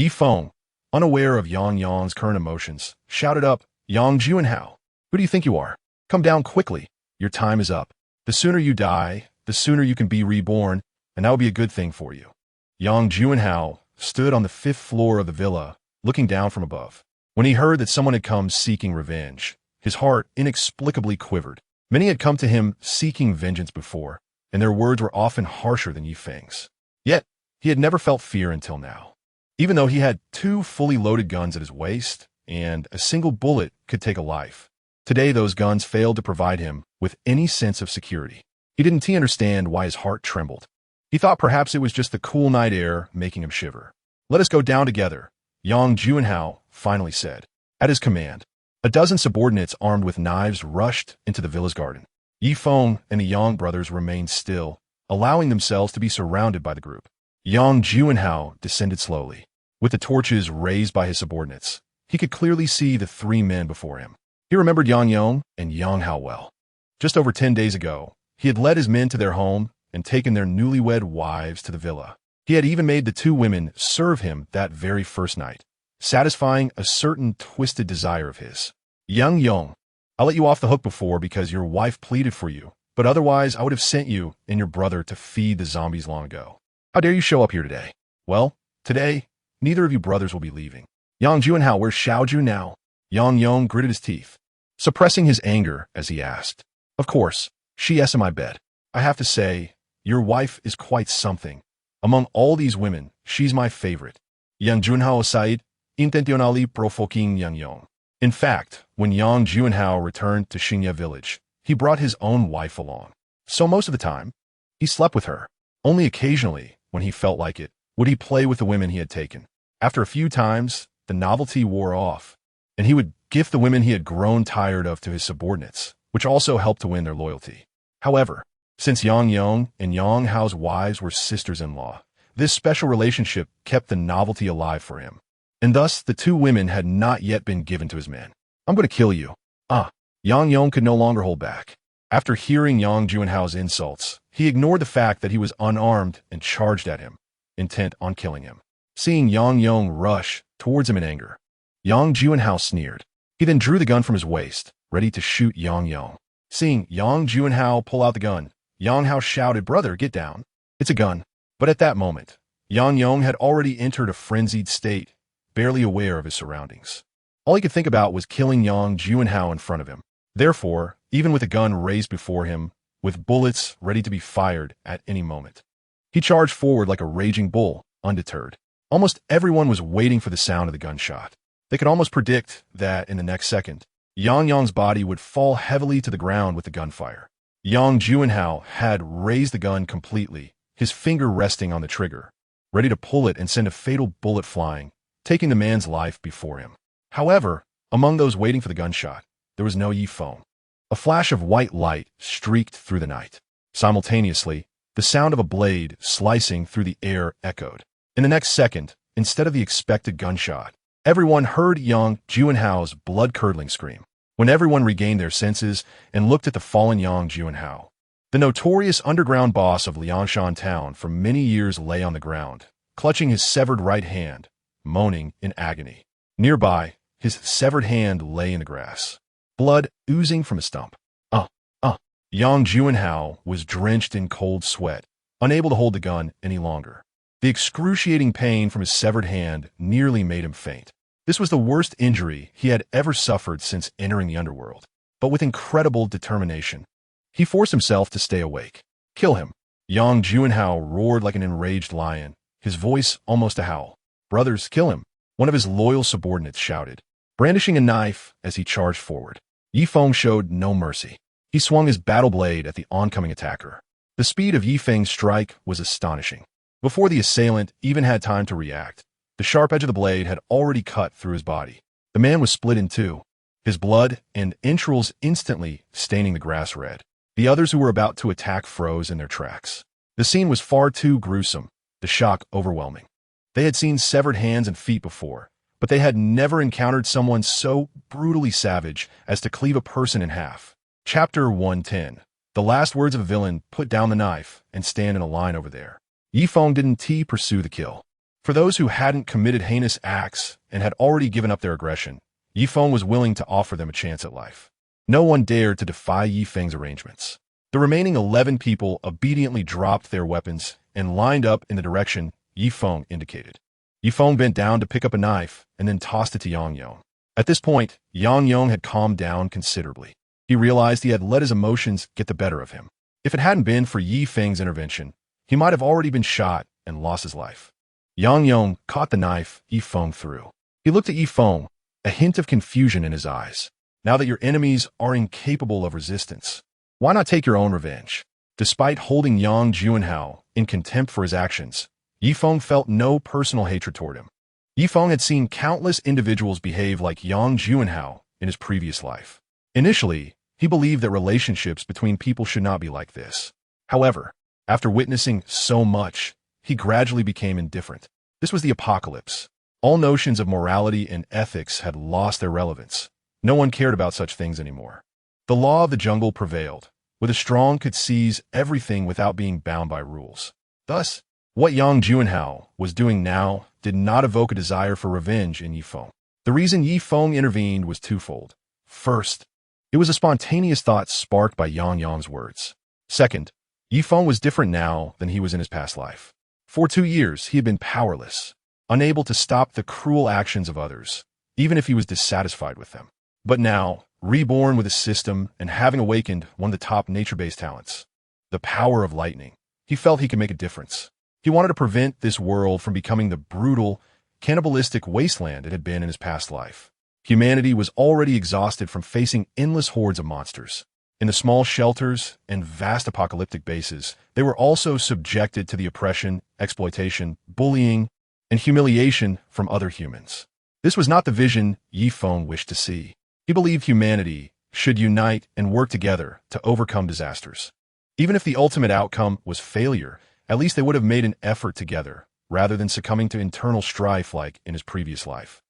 Feng, unaware of Yang Yong's current emotions, shouted up, Yang Juanhao, who do you think you are? Come down quickly. Your time is up. The sooner you die, the sooner you can be reborn, and that will be a good thing for you. Yang Juanhao stood on the 5th floor of the villa, looking down from above. When he heard that someone had come seeking revenge, his heart inexplicably quivered. Many had come to him seeking vengeance before, and their words were often harsher than Feng's. Yet, he had never felt fear until now. Even though he had 2 fully loaded guns at his waist, and a single bullet could take a life. Today those guns failed to provide him with any sense of security. He didn't understand why his heart trembled. He thought perhaps it was just the cool night air making him shiver. Let us go down together, Yang Juanhao finally said. At his command, a dozen subordinates armed with knives rushed into the villa's garden. Feng and the Yang brothers remained still, allowing themselves to be surrounded by the group. Yang Juanhao descended slowly. With the torches raised by his subordinates, he could clearly see the 3 men before him. He remembered Yang Yong and Yang Hao well. Just over 10 days ago, he had led his men to their home and taken their newlywed wives to the villa. He had even made the 2 women serve him that very first night, satisfying a certain twisted desire of his. Yang Yong, I let you off the hook before because your wife pleaded for you, but otherwise I would have sent you and your brother to feed the zombies long ago. How dare you show up here today? Well, today, neither of you brothers will be leaving. Yang Juanhao, where's Xiaoju now? Yang Yong gritted his teeth, suppressing his anger as he asked. Of course, she is in my bed. I have to say, your wife is quite something. Among all these women, she's my favorite. Yang Juanhao sighed, intentionally provoking Yang Yong. In fact, when Yang Juanhao returned to Xingye village, he brought his own wife along. So most of the time, he slept with her. Only occasionally, when he felt like it, would he play with the women he had taken. After a few times, the novelty wore off, and he would gift the women he had grown tired of to his subordinates, which also helped to win their loyalty. However, since Yang Yong and Yang Hao's wives were sisters-in-law, this special relationship kept the novelty alive for him. And thus, the 2 women had not yet been given to his men. I'm going to kill you. Yang Yong could no longer hold back. After hearing Yang Juanhao's insults, he ignored the fact that he was unarmed and charged at him, intent on killing him. Seeing Yang Yong rush towards him in anger, Yang Juanhao sneered. He then drew the gun from his waist, ready to shoot Yang Yong. Seeing Yang Juanhao pull out the gun, Yang Hao shouted, "Brother, get down. It's a gun." But at that moment, Yang Yong had already entered a frenzied state, barely aware of his surroundings. All he could think about was killing Yang Juanhao in front of him. Therefore, even with a gun raised before him, with bullets ready to be fired at any moment, he charged forward like a raging bull, undeterred. Almost everyone was waiting for the sound of the gunshot. They could almost predict that in the next second, Yang Yong's body would fall heavily to the ground with the gunfire. Yang Juanhao had raised the gun completely, his finger resting on the trigger, ready to pull it and send a fatal bullet flying, taking the man's life before him. However, among those waiting for the gunshot, there was no Feng. A flash of white light streaked through the night. Simultaneously, the sound of a blade slicing through the air echoed. In the next second, instead of the expected gunshot, everyone heard Yang Juanhao's blood-curdling scream. When everyone regained their senses and looked at the fallen Yang Juanhao, the notorious underground boss of Liangshan town for many years lay on the ground, clutching his severed right hand, moaning in agony. Nearby, his severed hand lay in the grass, blood oozing from a stump. Yang Juanhao was drenched in cold sweat, unable to hold the gun any longer. The excruciating pain from his severed hand nearly made him faint. This was the worst injury he had ever suffered since entering the underworld. But with incredible determination, he forced himself to stay awake. "Kill him!" Yang Juanhao roared like an enraged lion, his voice almost a howl. "Brothers, kill him!" one of his loyal subordinates shouted, brandishing a knife as he charged forward. Feng showed no mercy. He swung his battle blade at the oncoming attacker. The speed of Feng's strike was astonishing. Before the assailant even had time to react, the sharp edge of the blade had already cut through his body. The man was split in two, his blood and entrails instantly staining the grass red. The others who were about to attack froze in their tracks. The scene was far too gruesome, the shock overwhelming. They had seen severed hands and feet before, but they had never encountered someone so brutally savage as to cleave a person in half. Chapter 110. The last words of a villain: put down the knife and stand in a line over there. Feng didn't pursue the kill. For those who hadn't committed heinous acts and had already given up their aggression, Feng was willing to offer them a chance at life. No one dared to defy Feng's arrangements. The remaining 11 people obediently dropped their weapons and lined up in the direction Feng indicated. Feng bent down to pick up a knife and then tossed it to Yang Yong. At this point, Yang Yong had calmed down considerably. He realized he had let his emotions get the better of him. If it hadn't been for Feng's intervention, he might have already been shot and lost his life. Yang Yong caught the knife Feng threw. He looked at Feng, a hint of confusion in his eyes. Now that your enemies are incapable of resistance, why not take your own revenge? Despite holding Yang Juanhao in contempt for his actions, Feng felt no personal hatred toward him. Feng had seen countless individuals behave like Yang Juanhao in his previous life. Initially, he believed that relationships between people should not be like this. However, after witnessing so much, he gradually became indifferent. This was the apocalypse. All notions of morality and ethics had lost their relevance. No one cared about such things anymore. The law of the jungle prevailed, where the strong could seize everything without being bound by rules. Thus, what Yang Juanhao was doing now did not evoke a desire for revenge in Feng. The reason Feng intervened was twofold. First, it was a spontaneous thought sparked by Yang Yong's words. Second, Feng was different now than he was in his past life. For 2 years, he had been powerless, unable to stop the cruel actions of others, even if he was dissatisfied with them. But now, reborn with a system and having awakened one of the top nature-based talents, the power of lightning, he felt he could make a difference. He wanted to prevent this world from becoming the brutal, cannibalistic wasteland it had been in his past life. Humanity was already exhausted from facing endless hordes of monsters. In the small shelters and vast apocalyptic bases, they were also subjected to the oppression, exploitation, bullying, and humiliation from other humans. This was not the vision Feng wished to see. He believed humanity should unite and work together to overcome disasters. Even if the ultimate outcome was failure, at least they would have made an effort together, rather than succumbing to internal strife like in his previous life.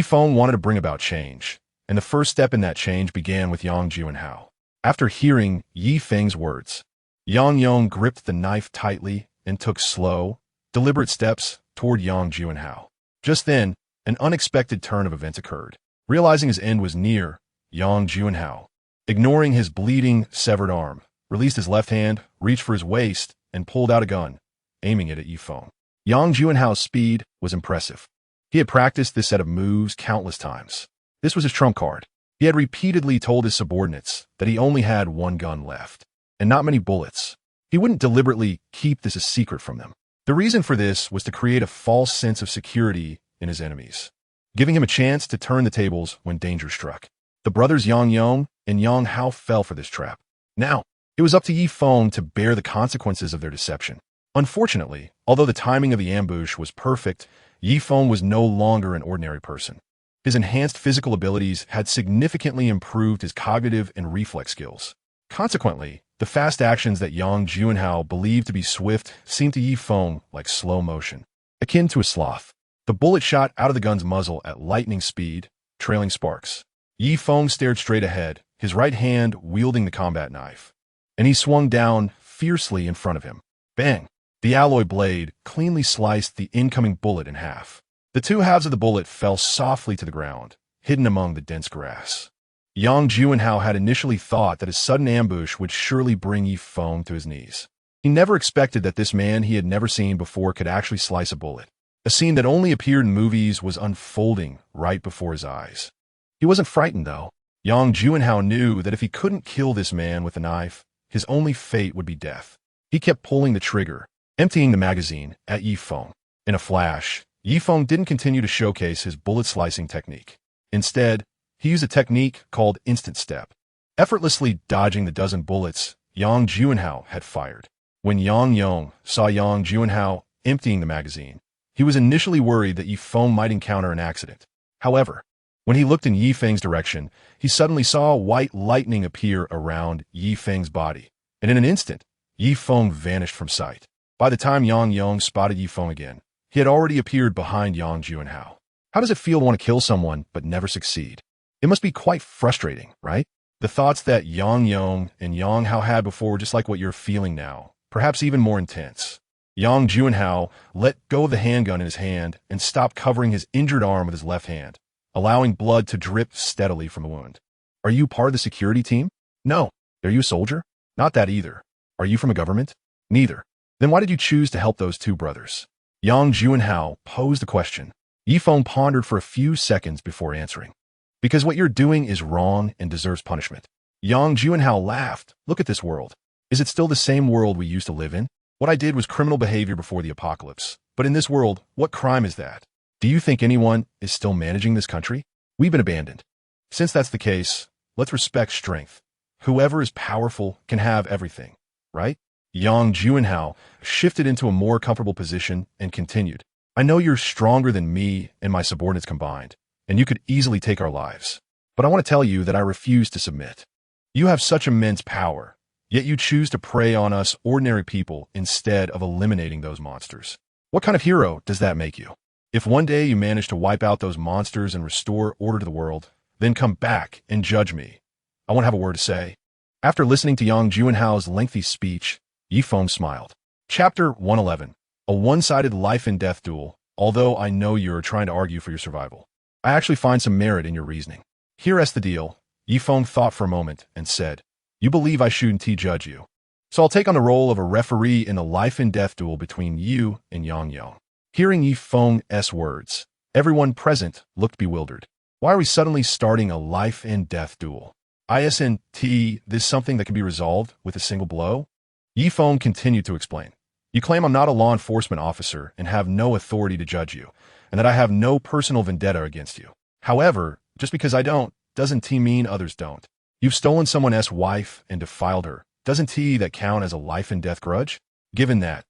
Feng wanted to bring about change, and the first step in that change began with Yang Juanhao. After hearing Feng's words, Yang Yong gripped the knife tightly and took slow, deliberate steps toward Yang Juanhao. Just then, an unexpected turn of events occurred. Realizing his end was near, Yang Juanhao, ignoring his bleeding, severed arm, released his left hand, reached for his waist, and pulled out a gun, aiming it at Feng. Yang Juanhao's speed was impressive. He had practiced this set of moves countless times. This was his trump card. He had repeatedly told his subordinates that he only had one gun left, and not many bullets. He wouldn't deliberately keep this a secret from them. The reason for this was to create a false sense of security in his enemies, giving him a chance to turn the tables when danger struck. The brothers Yang Yong and Yang Hao fell for this trap. Now, it was up to Feng to bear the consequences of their deception. Unfortunately, although the timing of the ambush was perfect, Feng was no longer an ordinary person. His enhanced physical abilities had significantly improved his cognitive and reflex skills. Consequently, the fast actions that Yang Juanhao believed to be swift seemed to Feng like slow motion, akin to a sloth. The bullet shot out of the gun's muzzle at lightning speed, trailing sparks. Feng stared straight ahead, his right hand wielding the combat knife, and he swung down fiercely in front of him. Bang! The alloy blade cleanly sliced the incoming bullet in half. The two halves of the bullet fell softly to the ground, hidden among the dense grass. Yang Juanhao had initially thought that a sudden ambush would surely bring Feng to his knees. He never expected that this man he had never seen before could actually slice a bullet. A scene that only appeared in movies was unfolding right before his eyes. He wasn't frightened, though. Yang Juanhao knew that if he couldn't kill this man with a knife, his only fate would be death. He kept pulling the trigger, emptying the magazine at Feng. In a flash, Feng didn't continue to showcase his bullet-slicing technique. Instead, he used a technique called instant step. Effortlessly dodging the dozen bullets Yang Juanhao had fired. When Yang Yong saw Yang Juanhao emptying the magazine, he was initially worried that Feng might encounter an accident. However, when he looked in Feng's direction, he suddenly saw white lightning appear around Feng's body, and in an instant, Feng vanished from sight. By the time Yang Yong spotted Feng again, he had already appeared behind Yang Juanhao. How does it feel to want to kill someone but never succeed? It must be quite frustrating, right? The thoughts that Yang Yong and Yang Hao had before were just like what you're feeling now, perhaps even more intense. Yang Juanhao let go of the handgun in his hand and stopped covering his injured arm with his left hand, allowing blood to drip steadily from the wound. Are you part of the security team? No. Are you a soldier? Not that either. Are you from a government? Neither. Then why did you choose to help those two brothers? Yang Juanhao posed the question. Feng pondered for a few seconds before answering. Because what you're doing is wrong and deserves punishment. Yang Juanhao laughed. Look at this world. Is it still the same world we used to live in? What I did was criminal behavior before the apocalypse. But in this world, what crime is that? Do you think anyone is still managing this country? We've been abandoned. Since that's the case, let's respect strength. Whoever is powerful can have everything, right? Yang Juanhao shifted into a more comfortable position and continued. I know you're stronger than me and my subordinates combined, and you could easily take our lives. But I want to tell you that I refuse to submit. You have such immense power, yet you choose to prey on us ordinary people instead of eliminating those monsters. What kind of hero does that make you? If one day you manage to wipe out those monsters and restore order to the world, then come back and judge me. I won't have a word to say. After listening to Yang Juanhao's lengthy speech, Feng smiled. Chapter 111. A one-sided life and death duel. Although I know you're trying to argue for your survival, I actually find some merit in your reasoning. Here's the deal. Feng thought for a moment and said, you believe I shouldn't judge you. So I'll take on the role of a referee in a life and death duel between you and Yang Yong. Hearing Feng's words, everyone present looked bewildered. Why are we suddenly starting a life and death duel? Isn't this something that can be resolved with a single blow? Feng continued to explain. You claim I'm not a law enforcement officer and have no authority to judge you, and that I have no personal vendetta against you. However, just because I don't, doesn't mean others don't. You've stolen someone's wife and defiled her. Doesn't that count as a life and death grudge? Given that,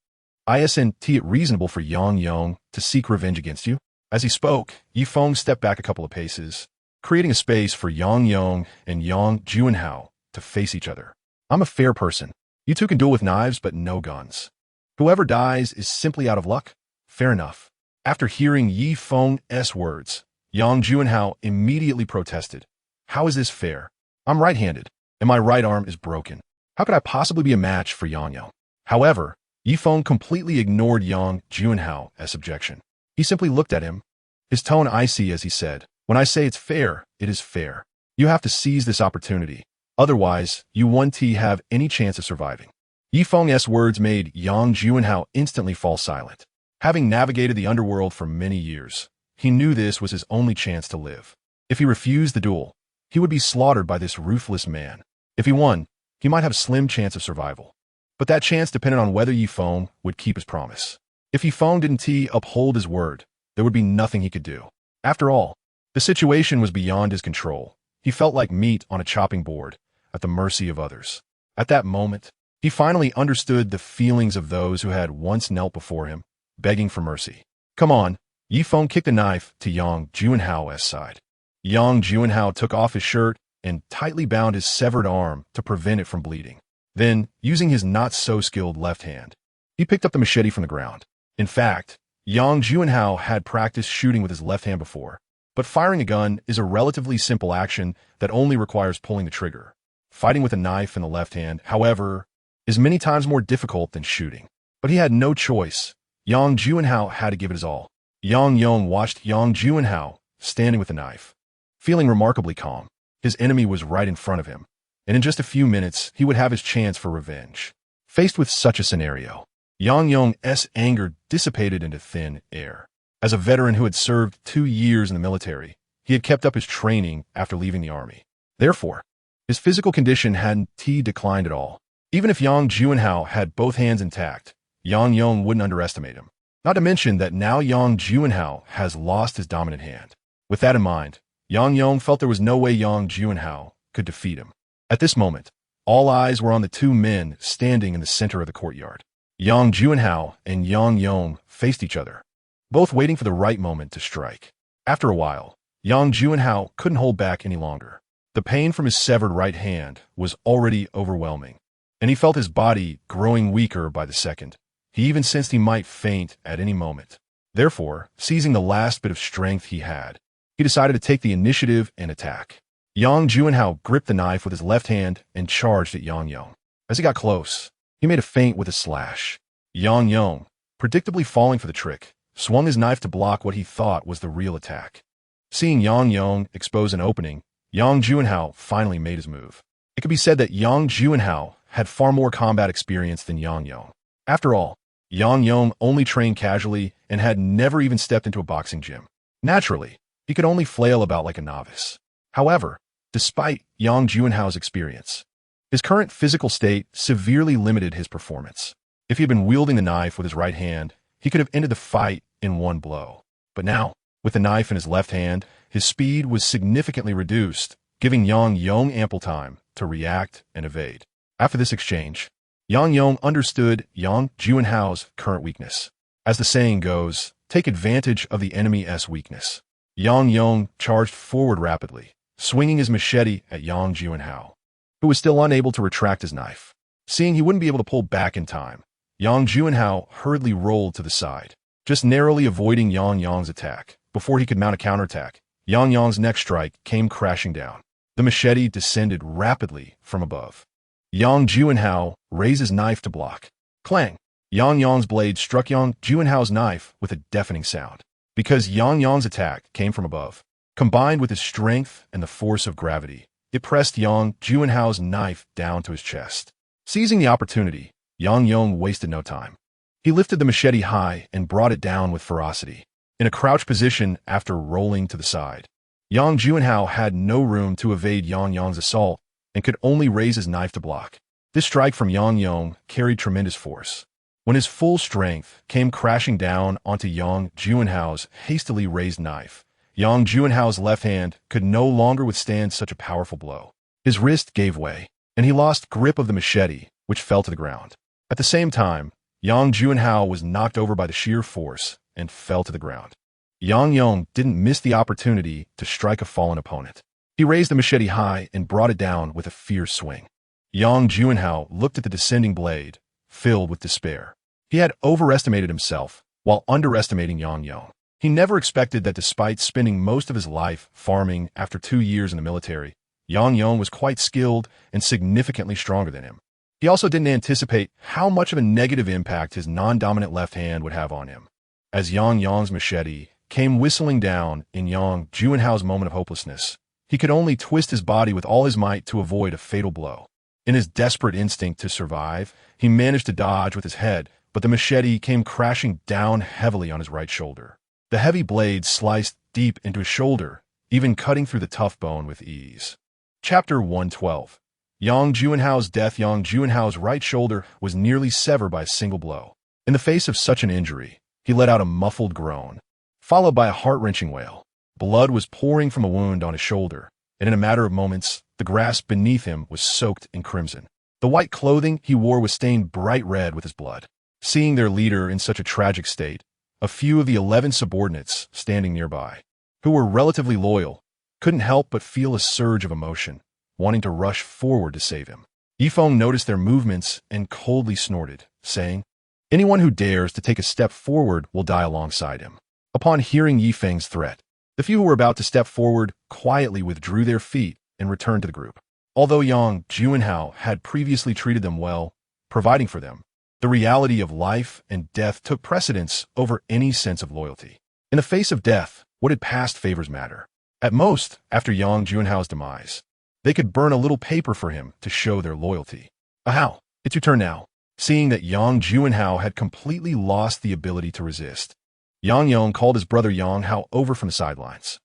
isn't it reasonable for Yang Yong to seek revenge against you? As he spoke, Feng stepped back a couple of paces, creating a space for Yang Yong and Yang Juanhao to face each other. I'm a fair person. You two can duel with knives, but no guns. Whoever dies is simply out of luck. Fair enough. After hearing Feng's words, Yang Juanhao immediately protested. How is this fair? I'm right-handed, and my right arm is broken. How could I possibly be a match for Yang Yong? However, Feng completely ignored Yang Juanhao's objection. He simply looked at him, his tone icy as he said, when I say it's fair, it is fair. You have to seize this opportunity. Otherwise, you won't have any chance of surviving. Yi Feng's words made Yang Juanhao instantly fall silent. Having navigated the underworld for many years, he knew this was his only chance to live. If he refused the duel, he would be slaughtered by this ruthless man. If he won, he might have a slim chance of survival. But that chance depended on whether Yi Feng would keep his promise. If Yi Feng didn't uphold his word, there would be nothing he could do. After all, the situation was beyond his control. He felt like meat on a chopping board, at the mercy of others. At that moment, he finally understood the feelings of those who had once knelt before him, begging for mercy. Come on, Yi Feng kicked a knife to Yang Juanhao's side. Yang Juanhao took off his shirt and tightly bound his severed arm to prevent it from bleeding. Then, using his not-so-skilled left hand, he picked up the machete from the ground. In fact, Yang Juanhao had practiced shooting with his left hand before, but firing a gun is a relatively simple action that only requires pulling the trigger. Fighting with a knife in the left hand, however, is many times more difficult than shooting. But he had no choice. Yang Juanhao had to give it his all. Yang Yong watched Yang Juanhao standing with the knife. Feeling remarkably calm, his enemy was right in front of him, and in just a few minutes he would have his chance for revenge. Faced with such a scenario, Yang Yong's anger dissipated into thin air. As a veteran who had served 2 years in the military, he had kept up his training after leaving the army. Therefore, his physical condition hadn't declined at all. Even if Yang Juanhao had both hands intact, Yang Yong wouldn't underestimate him. Not to mention that now Yang Juanhao has lost his dominant hand. With that in mind, Yang Yong felt there was no way Yang Juanhao could defeat him. At this moment, all eyes were on the two men standing in the center of the courtyard. Yang Juanhao and Yang Yong faced each other, both waiting for the right moment to strike. After a while, Yang Juanhao couldn't hold back any longer. The pain from his severed right hand was already overwhelming, and he felt his body growing weaker by the second. He even sensed he might faint at any moment. Therefore, seizing the last bit of strength he had, he decided to take the initiative and attack. Yang Juanhao gripped the knife with his left hand and charged at Yang Yong. As he got close, he made a feint with a slash. Yang Yong, predictably falling for the trick, swung his knife to block what he thought was the real attack. Seeing Yang Yong expose an opening, Yang Juanhao finally made his move. It could be said that Yang Juanhao had far more combat experience than Yang Yong. After all, Yang Yong only trained casually and had never even stepped into a boxing gym. Naturally, he could only flail about like a novice. However, despite Yang Juanhao's experience, his current physical state severely limited his performance. If he had been wielding the knife with his right hand, he could have ended the fight in one blow. But now, with the knife in his left hand, his speed was significantly reduced, giving Yang Yong ample time to react and evade. After this exchange, Yang Yong understood Yang Juanhao's current weakness. As the saying goes, take advantage of the enemy's weakness. Yang Yong charged forward rapidly, swinging his machete at Yang Juanhao, who was still unable to retract his knife. Seeing he wouldn't be able to pull back in time, Yang Juanhao hurriedly rolled to the side, just narrowly avoiding Yang Yong's attack. Before he could mount a counterattack, Yang Yong's next strike came crashing down. The machete descended rapidly from above. Yang Juanhao raised his knife to block. Clang! Yang Yong's blade struck Yang Juanhao's knife with a deafening sound. Because Yang Yong's attack came from above, combined with his strength and the force of gravity, it pressed Yang Juanhao's knife down to his chest. Seizing the opportunity, Yang Yong wasted no time. He lifted the machete high and brought it down with ferocity. In a crouched position after rolling to the side, Yang Juanhao had no room to evade Yang Yong's assault and could only raise his knife to block. This strike from Yang Yong carried tremendous force. When his full strength came crashing down onto Yang Juanhao's hastily raised knife, Yang Juanhao's left hand could no longer withstand such a powerful blow. His wrist gave way, and he lost grip of the machete, which fell to the ground. At the same time, Yang Juanhao was knocked over by the sheer force and fell to the ground. Yang Yong didn't miss the opportunity to strike a fallen opponent. He raised the machete high and brought it down with a fierce swing. Yang Juanhao looked at the descending blade, filled with despair. He had overestimated himself while underestimating Yang Yong. He never expected that despite spending most of his life farming after 2 years in the military, Yang Yong was quite skilled and significantly stronger than him. He also didn't anticipate how much of a negative impact his non-dominant left hand would have on him. As Yang Yong's machete came whistling down in Yang Juanhao's moment of hopelessness, He could only twist his body with all his might to avoid a fatal blow. In his desperate instinct to survive, he managed to dodge with his head, but the machete came crashing down heavily on his right shoulder. The heavy blade sliced deep into his shoulder, even cutting through the tough bone with ease. Chapter 112. Yang Juanhao's death. Yang Juanhao's right shoulder was nearly severed by a single blow. In the face of such an injury, he let out a muffled groan, followed by a heart-wrenching wail. Blood was pouring from a wound on his shoulder, and in a matter of moments, the grass beneath him was soaked in crimson. The white clothing he wore was stained bright red with his blood. Seeing their leader in such a tragic state, a few of the 11 subordinates standing nearby, who were relatively loyal, couldn't help but feel a surge of emotion, wanting to rush forward to save him. Feng noticed their movements and coldly snorted, saying, "Anyone who dares to take a step forward will die alongside him." Upon hearing Feng's threat, the few who were about to step forward quietly withdrew their feet and returned to the group. Although Yang Juanhao had previously treated them well, providing for them, the reality of life and death took precedence over any sense of loyalty. In the face of death, what did past favors matter? At most, after Yang Juanhao's demise, they could burn a little paper for him to show their loyalty. Ahau, it's your turn now. Seeing that Yang Juanhao had completely lost the ability to resist, Yang Yong called his brother Yang Hao over from the sidelines.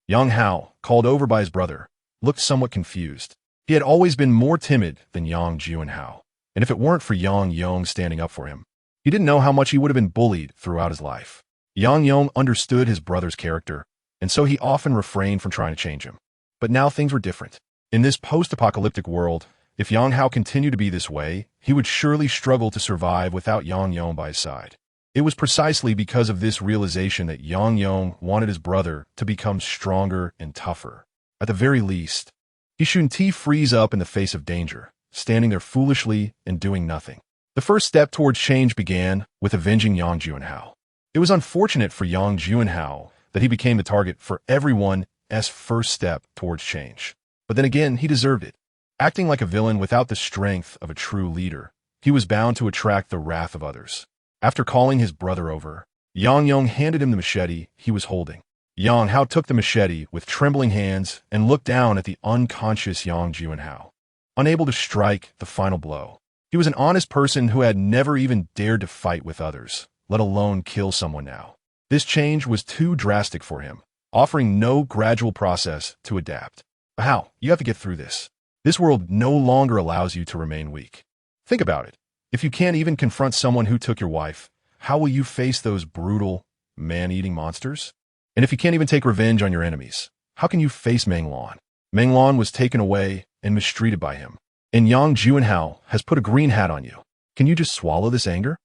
Yang Hao, called over by his brother, looked somewhat confused. He had always been more timid than Yang Juanhao, and if it weren't for Yang Yong standing up for him, he didn't know how much he would have been bullied throughout his life. Yang Yong understood his brother's character, and so he often refrained from trying to change him. But now things were different. In this post-apocalyptic world, if Yang Hao continued to be this way, he would surely struggle to survive without Yang Yong by his side. It was precisely because of this realization that Yang Yong wanted his brother to become stronger and tougher. At the very least, he shouldn't freeze up in the face of danger, standing there foolishly and doing nothing. The first step towards change began with avenging Yang Juanhao. It was unfortunate for Yang Juanhao that he became the target for everyone's first step towards change. But then again, he deserved it. Acting like a villain without the strength of a true leader, he was bound to attract the wrath of others. After calling his brother over, Yang Yong handed him the machete he was holding. Yang Hao took the machete with trembling hands and looked down at the unconscious Yang Juanhao, unable to strike the final blow. He was an honest person who had never even dared to fight with others, let alone kill someone now. This change was too drastic for him, offering no gradual process to adapt. How? You have to get through this. This world no longer allows you to remain weak. Think about it. If you can't even confront someone who took your wife, how will you face those brutal, man-eating monsters? And if you can't even take revenge on your enemies, how can you face Menglan? Menglan was taken away and mistreated by him. And Yang Juanhao has put a green hat on you. Can you just swallow this anger?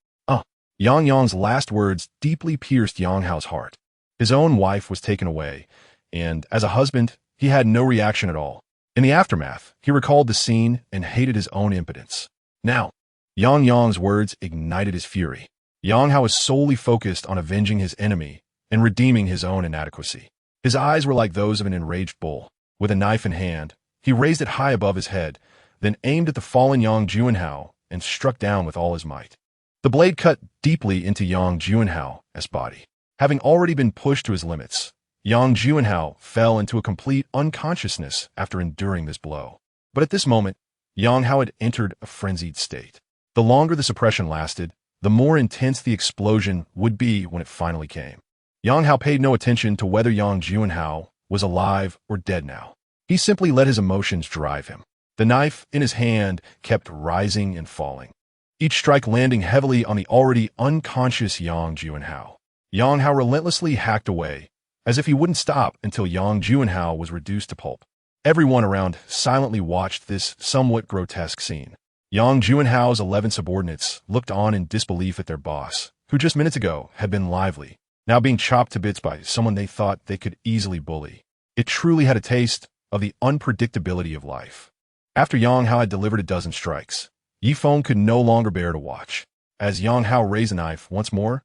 Yang Yong's last words deeply pierced Yang Hao's heart. His own wife was taken away, and as a husband, he had no reaction at all. In the aftermath, he recalled the scene and hated his own impotence. Now, Yang Yong's words ignited his fury. Yang Hao was solely focused on avenging his enemy and redeeming his own inadequacy. His eyes were like those of an enraged bull. With a knife in hand, he raised it high above his head, then aimed at the fallen Yang Juanhao and struck down with all his might. The blade cut deeply into Yang Juanhao's body. Having already been pushed to his limits, Yang Juanhao fell into a complete unconsciousness after enduring this blow. But at this moment, Yang Hao had entered a frenzied state. The longer the suppression lasted, the more intense the explosion would be when it finally came. Yang Hao paid no attention to whether Yang Juanhao was alive or dead now. He simply let his emotions drive him. The knife in his hand kept rising and falling, each strike landing heavily on the already unconscious Yang Juanhao. Yang Hao relentlessly hacked away, as if he wouldn't stop until Yang Juanhao was reduced to pulp. Everyone around silently watched this somewhat grotesque scene. Yang Juanhao's 11 subordinates looked on in disbelief at their boss, who just minutes ago had been lively, now being chopped to bits by someone they thought they could easily bully. It truly had a taste of the unpredictability of life. After Yang Hao had delivered a dozen strikes, Feng could no longer bear to watch. As Yang Hao raised a knife once more,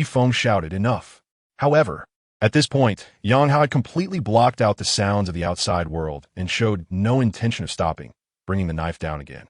Feng shouted, "Enough!" However, at this point, Yang Hao had completely blocked out the sounds of the outside world and showed no intention of stopping, bringing the knife down again.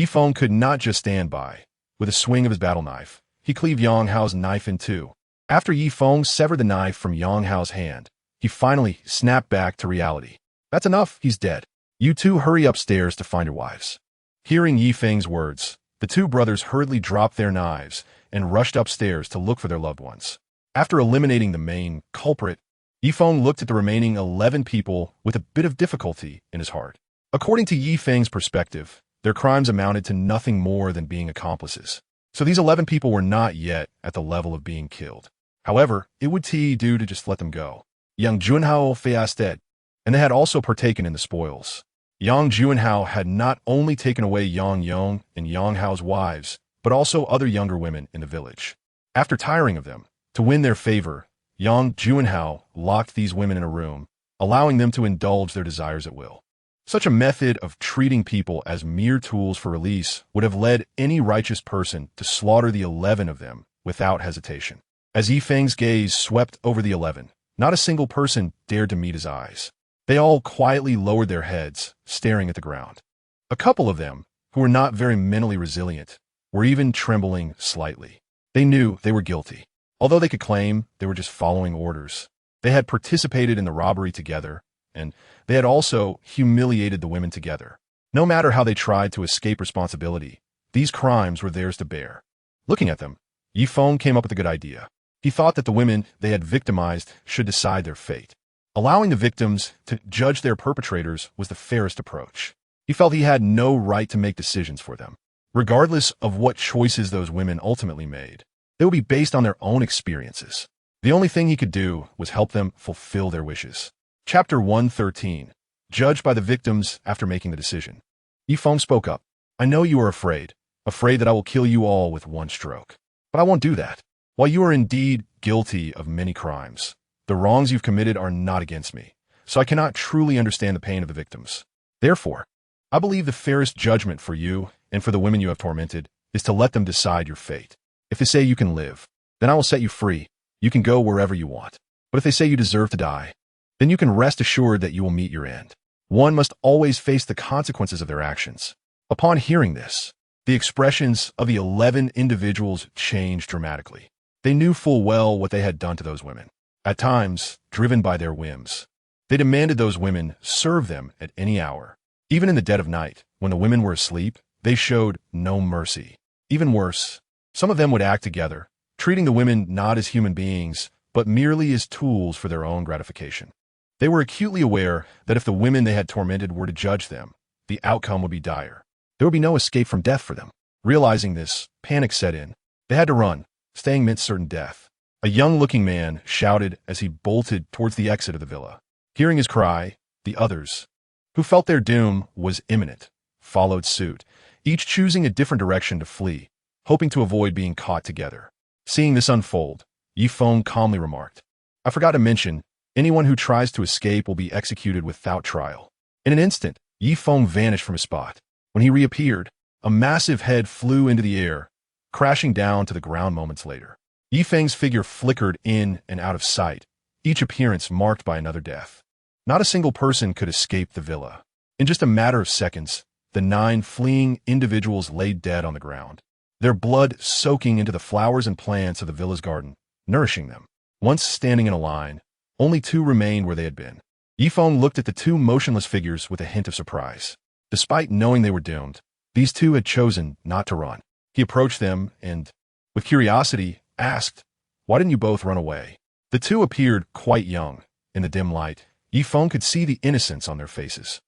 Feng could not just stand by. With a swing of his battle knife, he cleaved Yang Hao's knife in two. After Feng severed the knife from Yang Hao's hand, he finally snapped back to reality. That's enough, he's dead. You two hurry upstairs to find your wives. Hearing Yi Feng's words, the two brothers hurriedly dropped their knives and rushed upstairs to look for their loved ones. After eliminating the main culprit, Yi Feng looked at the remaining 11 people with a bit of difficulty in his heart. According to Yi Feng's perspective, their crimes amounted to nothing more than being accomplices. So these 11 people were not yet at the level of being killed. However, it would do to just let them go. Yang Junhao fasted, and they had also partaken in the spoils. Yang Junhao had not only taken away Yang Yong and Yang Hao's wives, but also other younger women in the village. After tiring of them, to win their favor, Yang Junhao locked these women in a room, allowing them to indulge their desires at will. Such a method of treating people as mere tools for release would have led any righteous person to slaughter the 11 of them without hesitation. As Yi Feng's gaze swept over the 11, not a single person dared to meet his eyes. They all quietly lowered their heads, staring at the ground. A couple of them, who were not very mentally resilient, were even trembling slightly. They knew they were guilty. Although they could claim they were just following orders, they had participated in the robbery together, and they had also humiliated the women together. No matter how they tried to escape responsibility, these crimes were theirs to bear. Looking at them, Yi Feng came up with a good idea. He thought that the women they had victimized should decide their fate. Allowing the victims to judge their perpetrators was the fairest approach. He felt he had no right to make decisions for them. Regardless of what choices those women ultimately made, they would be based on their own experiences. The only thing he could do was help them fulfill their wishes. Chapter 113. Judged by the victims after making the decision. Yi Feng spoke up. I know you are afraid that I will kill you all with one stroke. But I won't do that. While you are indeed guilty of many crimes, the wrongs you've committed are not against me, so I cannot truly understand the pain of the victims. Therefore, I believe the fairest judgment for you and for the women you have tormented is to let them decide your fate. If they say you can live, then I will set you free. You can go wherever you want. But if they say you deserve to die, then you can rest assured that you will meet your end. One must always face the consequences of their actions. Upon hearing this, the expressions of the 11 individuals changed dramatically. They knew full well what they had done to those women. At times, driven by their whims, they demanded those women serve them at any hour. Even in the dead of night, when the women were asleep, they showed no mercy. Even worse, some of them would act together, treating the women not as human beings, but merely as tools for their own gratification. They were acutely aware that if the women they had tormented were to judge them, the outcome would be dire. There would be no escape from death for them. Realizing this, panic set in. They had to run. Staying meant certain death. A young-looking man shouted as he bolted towards the exit of the villa. Hearing his cry, the others, who felt their doom was imminent, followed suit, each choosing a different direction to flee, hoping to avoid being caught together. Seeing this unfold, Yi Feng calmly remarked, I forgot to mention, anyone who tries to escape will be executed without trial. In an instant, Yi Feng vanished from his spot. When he reappeared, a massive head flew into the air, crashing down to the ground moments later. Yi Feng's figure flickered in and out of sight, each appearance marked by another death. Not a single person could escape the villa. In just a matter of seconds, the 9 fleeing individuals lay dead on the ground, their blood soaking into the flowers and plants of the villa's garden, nourishing them. Once standing in a line, only 2 remained where they had been. Yi Feng looked at the 2 motionless figures with a hint of surprise. Despite knowing they were doomed, these 2 had chosen not to run. He approached them and, with curiosity, asked, Why didn't you both run away? The 2 appeared quite young. In the dim light, Yi Feng could see the innocence on their faces.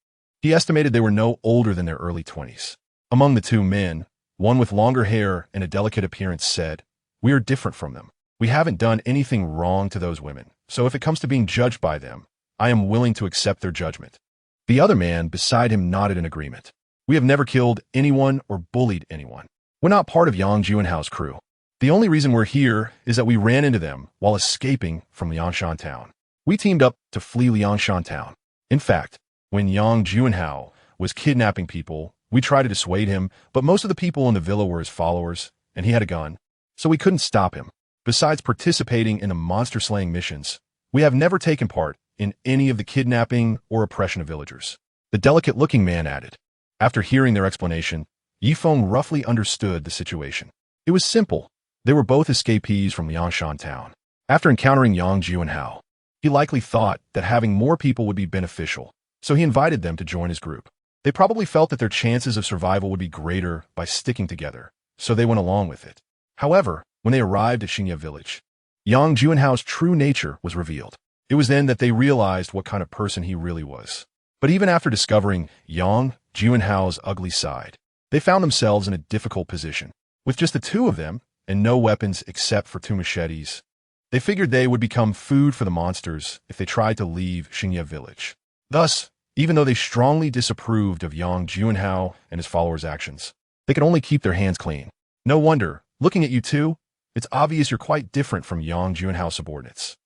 He estimated they were no older than their early 20s. Among the 2 men, one with longer hair and a delicate appearance said, We are different from them. We haven't done anything wrong to those women, so if it comes to being judged by them, I am willing to accept their judgment. The other man beside him nodded in agreement. We have never killed anyone or bullied anyone. We're not part of Yang Junhao's crew. The only reason we're here is that we ran into them while escaping from Liangshan Town. We teamed up to flee Liangshan Town. In fact, when Yang Junhao was kidnapping people, we tried to dissuade him, but most of the people in the villa were his followers, and he had a gun, so we couldn't stop him. Besides participating in the monster-slaying missions, we have never taken part in any of the kidnapping or oppression of villagers. The delicate-looking man added. After hearing their explanation, Yi Feng roughly understood the situation. It was simple. They were both escapees from Liangshan Town. After encountering Yang Junhao, he likely thought that having more people would be beneficial, so he invited them to join his group. They probably felt that their chances of survival would be greater by sticking together, so they went along with it. However, when they arrived at Xingye village, Yang Juanhao's true nature was revealed. It was then that they realized what kind of person he really was. But even after discovering Yang Juanhao's ugly side, they found themselves in a difficult position. With just the two of them, and no weapons except for two machetes, they figured they would become food for the monsters if they tried to leave Xingye village. Thus, even though they strongly disapproved of Yang Juanhao and his followers' actions, they could only keep their hands clean. No wonder, looking at you two, it's obvious you're quite different from Yang Juanhao's subordinates.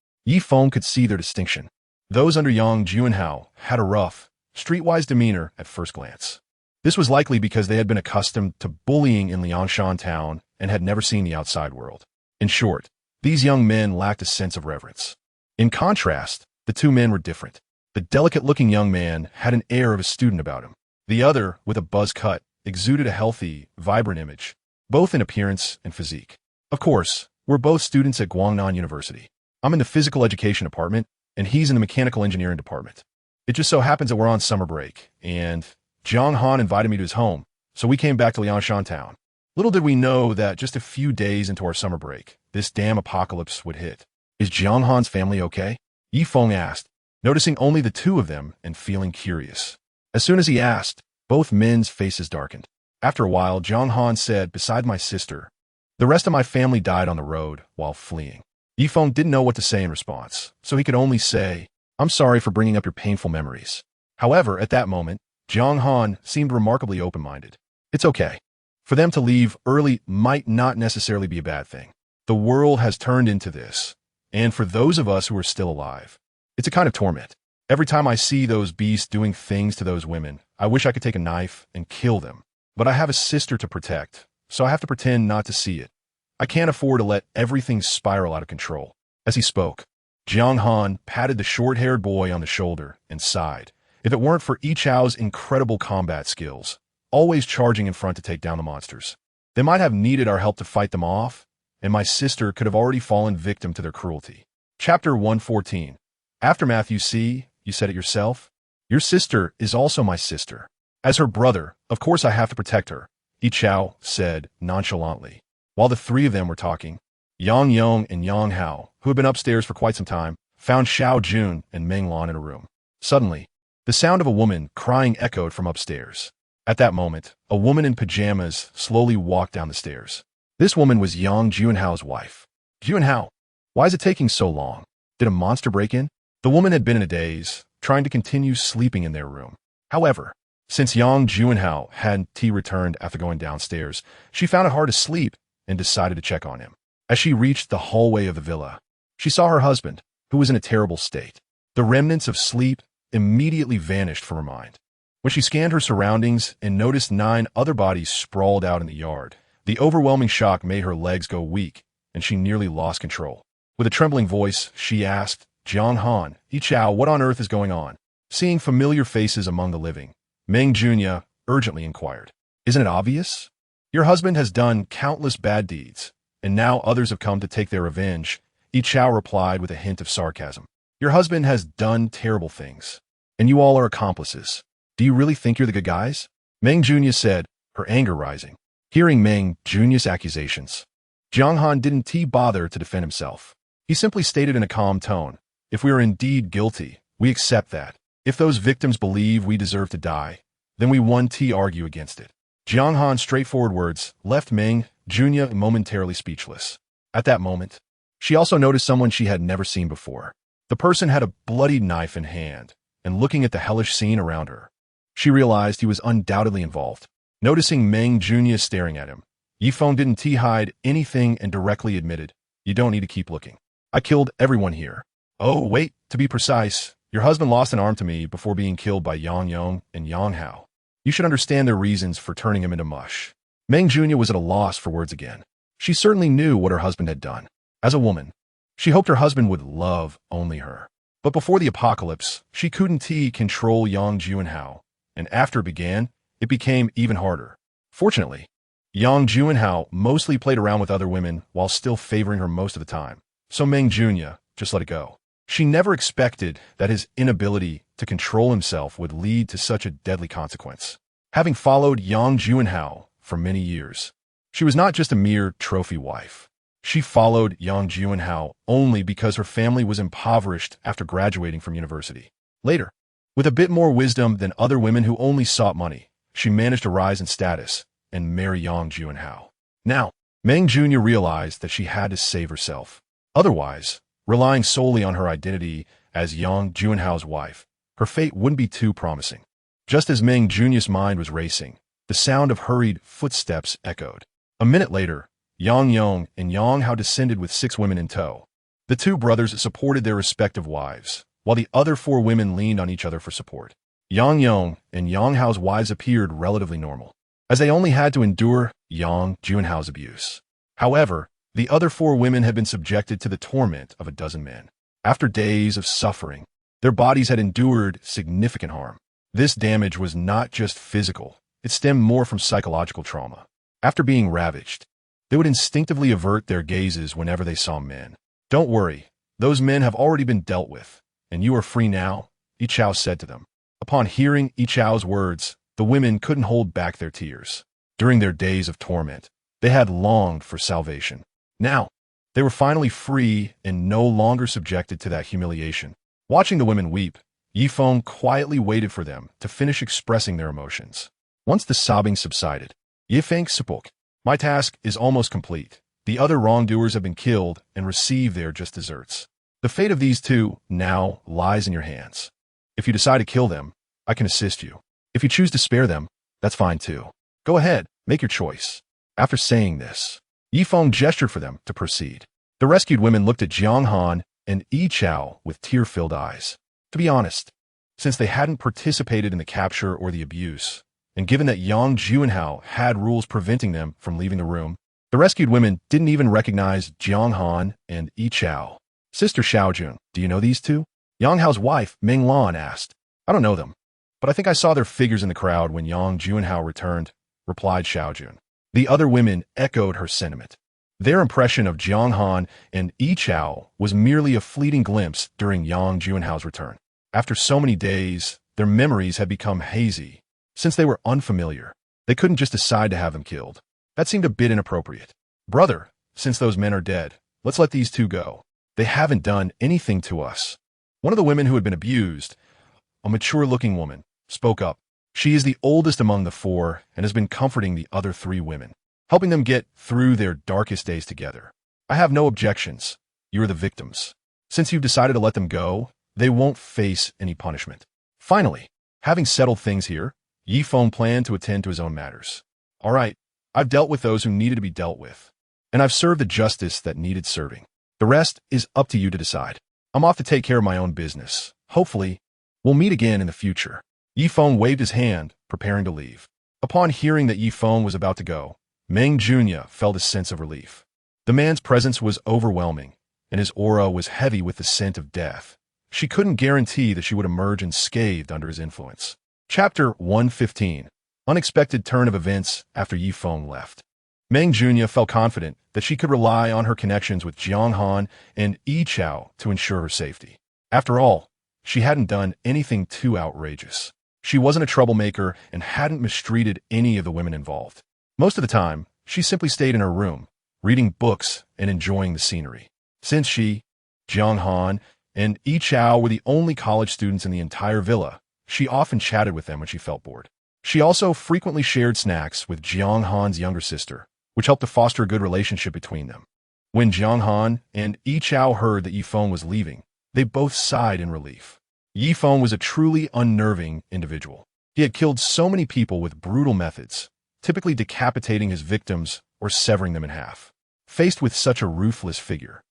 Feng could see their distinction. Those under Yang Juanhao had a rough, streetwise demeanor at first glance. This was likely because they had been accustomed to bullying in Liangshan town and had never seen the outside world. In short, these young men lacked a sense of reverence. In contrast, the two men were different. The delicate-looking young man had an air of a student about him. The other, with a buzz cut, exuded a healthy, vibrant image, both in appearance and physique. Of course, we're both students at Guangnan University. I'm in the physical education department, and he's in the mechanical engineering department. It just so happens that we're on summer break, and Jiang Han invited me to his home, so we came back to Liangshan town. Little did we know that just a few days into our summer break, this damn apocalypse would hit. Is Jiang Han's family okay? Feng asked, noticing only the two of them and feeling curious. As soon as he asked, both men's faces darkened. After a while, Jiang Han said, "Beside my sister, the rest of my family died on the road while fleeing." Feng didn't know what to say in response, so he could only say, "I'm sorry for bringing up your painful memories." However, at that moment, Jiang Han seemed remarkably open-minded. It's okay. For them to leave early might not necessarily be a bad thing. The world has turned into this, and for those of us who are still alive, it's a kind of torment. Every time I see those beasts doing things to those women, I wish I could take a knife and kill them. But I have a sister to protect, so I have to pretend not to see it. I can't afford to let everything spiral out of control. As he spoke, Jiang Han patted the short-haired boy on the shoulder and sighed. If it weren't for Yi Chao's incredible combat skills, always charging in front to take down the monsters, they might have needed our help to fight them off, and my sister could have already fallen victim to their cruelty. Chapter 114. Aftermath. You see, you said it yourself. Your sister is also my sister. As her brother, of course I have to protect her, Yi Chao said nonchalantly. While the three of them were talking, Yang Yong and Yang Hao, who had been upstairs for quite some time, found Xiao Jun and Meng Lan in a room. Suddenly, the sound of a woman crying echoed from upstairs. At that moment, a woman in pajamas slowly walked down the stairs. This woman was Yang Juanhao's wife. Juanhao, why is it taking so long? Did a monster break in? The woman had been in a daze, trying to continue sleeping in their room. However, since Yang Juanhao hadn't returned after going downstairs, she found it hard to sleep and decided to check on him. As she reached the hallway of the villa, she saw her husband, who was in a terrible state. The remnants of sleep immediately vanished from her mind. When she scanned her surroundings and noticed 9 other bodies sprawled out in the yard, the overwhelming shock made her legs go weak, and she nearly lost control. With a trembling voice, she asked, "Jiang Han, Yi Chao, what on earth is going on?" Seeing familiar faces among the living, Meng Junya urgently inquired, "Isn't it obvious? Your husband has done countless bad deeds, and now others have come to take their revenge." Yi Chao replied with a hint of sarcasm. "Your husband has done terrible things, and you all are accomplices. Do you really think you're the good guys?" Meng Junya said, her anger rising. Hearing Meng Junya's accusations, Jiang Han didn't bother to defend himself. He simply stated in a calm tone, "If we are indeed guilty, we accept that. If those victims believe we deserve to die, then we won't argue against it." Jiang Han's straightforward words left Meng Junya momentarily speechless. At that moment, she also noticed someone she had never seen before. The person had a bloodied knife in hand, and looking at the hellish scene around her, she realized he was undoubtedly involved. Noticing Meng Junya staring at him, Feng didn't hide anything and directly admitted, "You don't need to keep looking. I killed everyone here. Oh, wait, to be precise, your husband lost an arm to me before being killed by Yang Yong and Yang Hao. You should understand their reasons for turning him into mush." Meng Junya was at a loss for words again. She certainly knew what her husband had done. As a woman, she hoped her husband would love only her. But before the apocalypse, she couldn't control Yang Juanhao, and after it began, it became even harder. Fortunately, Yang Juanhao mostly played around with other women while still favoring her most of the time, so Meng Junya just let it go. She never expected that his inability to control himself would lead to such a deadly consequence. Having followed Yang Juanhao for many years, she was not just a mere trophy wife. She followed Yang Juanhao only because her family was impoverished after graduating from university. Later, with a bit more wisdom than other women who only sought money, she managed to rise in status and marry Yang Juanhao. Now, Meng Jr. realized that she had to save herself. Otherwise, relying solely on her identity as Yang Juanhao's wife, her fate wouldn't be too promising. Just as Meng Jr.'s mind was racing, the sound of hurried footsteps echoed. A minute later, Yang Yong and Yang Hao descended with 6 women in tow. The 2 brothers supported their respective wives, while the other 4 women leaned on each other for support. Yang Yong and Yang Hao's wives appeared relatively normal, as they only had to endure Yang Juanhao's abuse. However, the other 4 women had been subjected to the torment of a dozen men. After days of suffering, their bodies had endured significant harm. This damage was not just physical, it stemmed more from psychological trauma. After being ravaged, they would instinctively avert their gazes whenever they saw men. "Don't worry, those men have already been dealt with, and you are free now," Yi Chao said to them. Upon hearing Yi Chao's words, the women couldn't hold back their tears. During their days of torment, they had longed for salvation. Now, they were finally free and no longer subjected to that humiliation. Watching the women weep, Yi Feng quietly waited for them to finish expressing their emotions. Once the sobbing subsided, Yi Feng spoke. "My task is almost complete. The other wrongdoers have been killed and receive their just deserts. The fate of these 2 now lies in your hands. If you decide to kill them, I can assist you. If you choose to spare them, that's fine too. Go ahead, make your choice." After saying this, Yi Feng gestured for them to proceed. The rescued women looked at Jiang Han and Yi Chao with tear-filled eyes. To be honest, since they hadn't participated in the capture or the abuse, and given that Yang Juanhao had rules preventing them from leaving the room, the rescued women didn't even recognize Jiang Han and Yi Chao. "Sister Xiaojun, do you know these 2? Yang Hao's wife, Ming Lan, asked. "I don't know them, but I think I saw their figures in the crowd when Yang Juanhao returned," replied Xiaojun. The other women echoed her sentiment. Their impression of Jiang Han and Yi Chao was merely a fleeting glimpse during Yang Juanhao's return. After so many days, their memories had become hazy. Since they were unfamiliar, they couldn't just decide to have them killed. That seemed a bit inappropriate. "Brother, since those men are dead, let's let these 2 go. They haven't done anything to us." One of the women who had been abused, a mature-looking woman, spoke up. She is the oldest among the 4 and has been comforting the other 3 women, helping them get through their darkest days together. "I have no objections. You are the victims. Since you've decided to let them go, they won't face any punishment." Finally, having settled things here, Yi Feng planned to attend to his own matters. "All right, I've dealt with those who needed to be dealt with, and I've served the justice that needed serving. The rest is up to you to decide. I'm off to take care of my own business. Hopefully, we'll meet again in the future." Yi Feng waved his hand, preparing to leave. Upon hearing that Yi Feng was about to go, Meng Jr. felt a sense of relief. The man's presence was overwhelming, and his aura was heavy with the scent of death. She couldn't guarantee that she would emerge unscathed under his influence. Chapter 115. Unexpected turn of events after Yi Feng left. Meng Jr. felt confident that she could rely on her connections with Jiang Han and Yi Chao to ensure her safety. After all, she hadn't done anything too outrageous. She wasn't a troublemaker and hadn't mistreated any of the women involved. Most of the time, she simply stayed in her room, reading books and enjoying the scenery. Since she, Jiang Han, and Yi Chao were the only college students in the entire villa, she often chatted with them when she felt bored. She also frequently shared snacks with Jiang Han's younger sister, which helped to foster a good relationship between them. When Jiang Han and Yi Chao heard that Yi Feng was leaving, they both sighed in relief. Yi Feng was a truly unnerving individual. He had killed so many people with brutal methods, typically decapitating his victims or severing them in half. Faced with such a ruthless figure,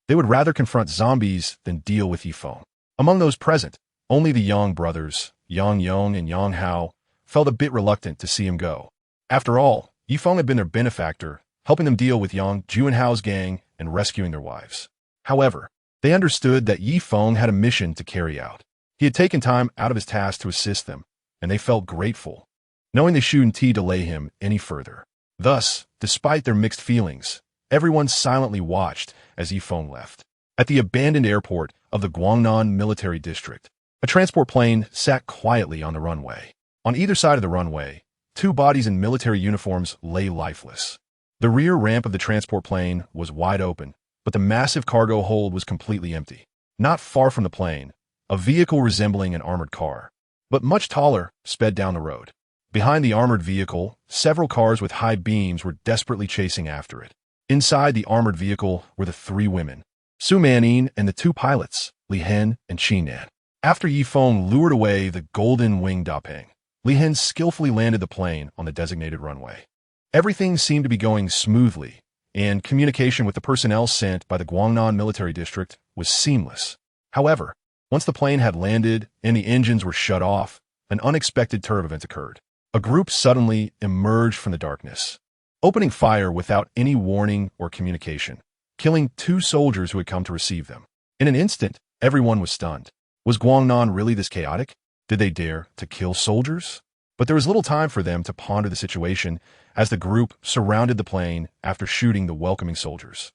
they would rather confront zombies than deal with Yi Feng. Among those present, only the Yang brothers, Yang Yong and Yang Hao, felt a bit reluctant to see him go. After all, Yi Feng had been their benefactor, helping them deal with Yang Juanhao's gang and rescuing their wives. However, they understood that Yi Feng had a mission to carry out. He had taken time out of his task to assist them, and they felt grateful, knowing they shouldn't delay him any further. Thus, despite their mixed feelings, everyone silently watched as Yi Feng left. At the abandoned airport of the Guangnan Military District, a transport plane sat quietly on the runway. On either side of the runway, two bodies in military uniforms lay lifeless. The rear ramp of the transport plane was wide open, but the massive cargo hold was completely empty. Not far from the plane, a vehicle resembling an armored car, but much taller, sped down the road. Behind the armored vehicle, several cars with high beams were desperately chasing after it. Inside the armored vehicle were the three women, Su Manin and the two pilots, Li Hen and Qi Nan. After Yi Feng lured away the golden-winged Dapeng, Li Hen skillfully landed the plane on the designated runway. Everything seemed to be going smoothly, and communication with the personnel sent by the Guangnan Military District was seamless. However, once the plane had landed and the engines were shut off, an unexpected turn event occurred. A group suddenly emerged from the darkness, opening fire without any warning or communication, killing two soldiers who had come to receive them. In an instant, everyone was stunned. Was Guangnan really this chaotic? Did they dare to kill soldiers? But there was little time for them to ponder the situation as the group surrounded the plane after shooting the welcoming soldiers.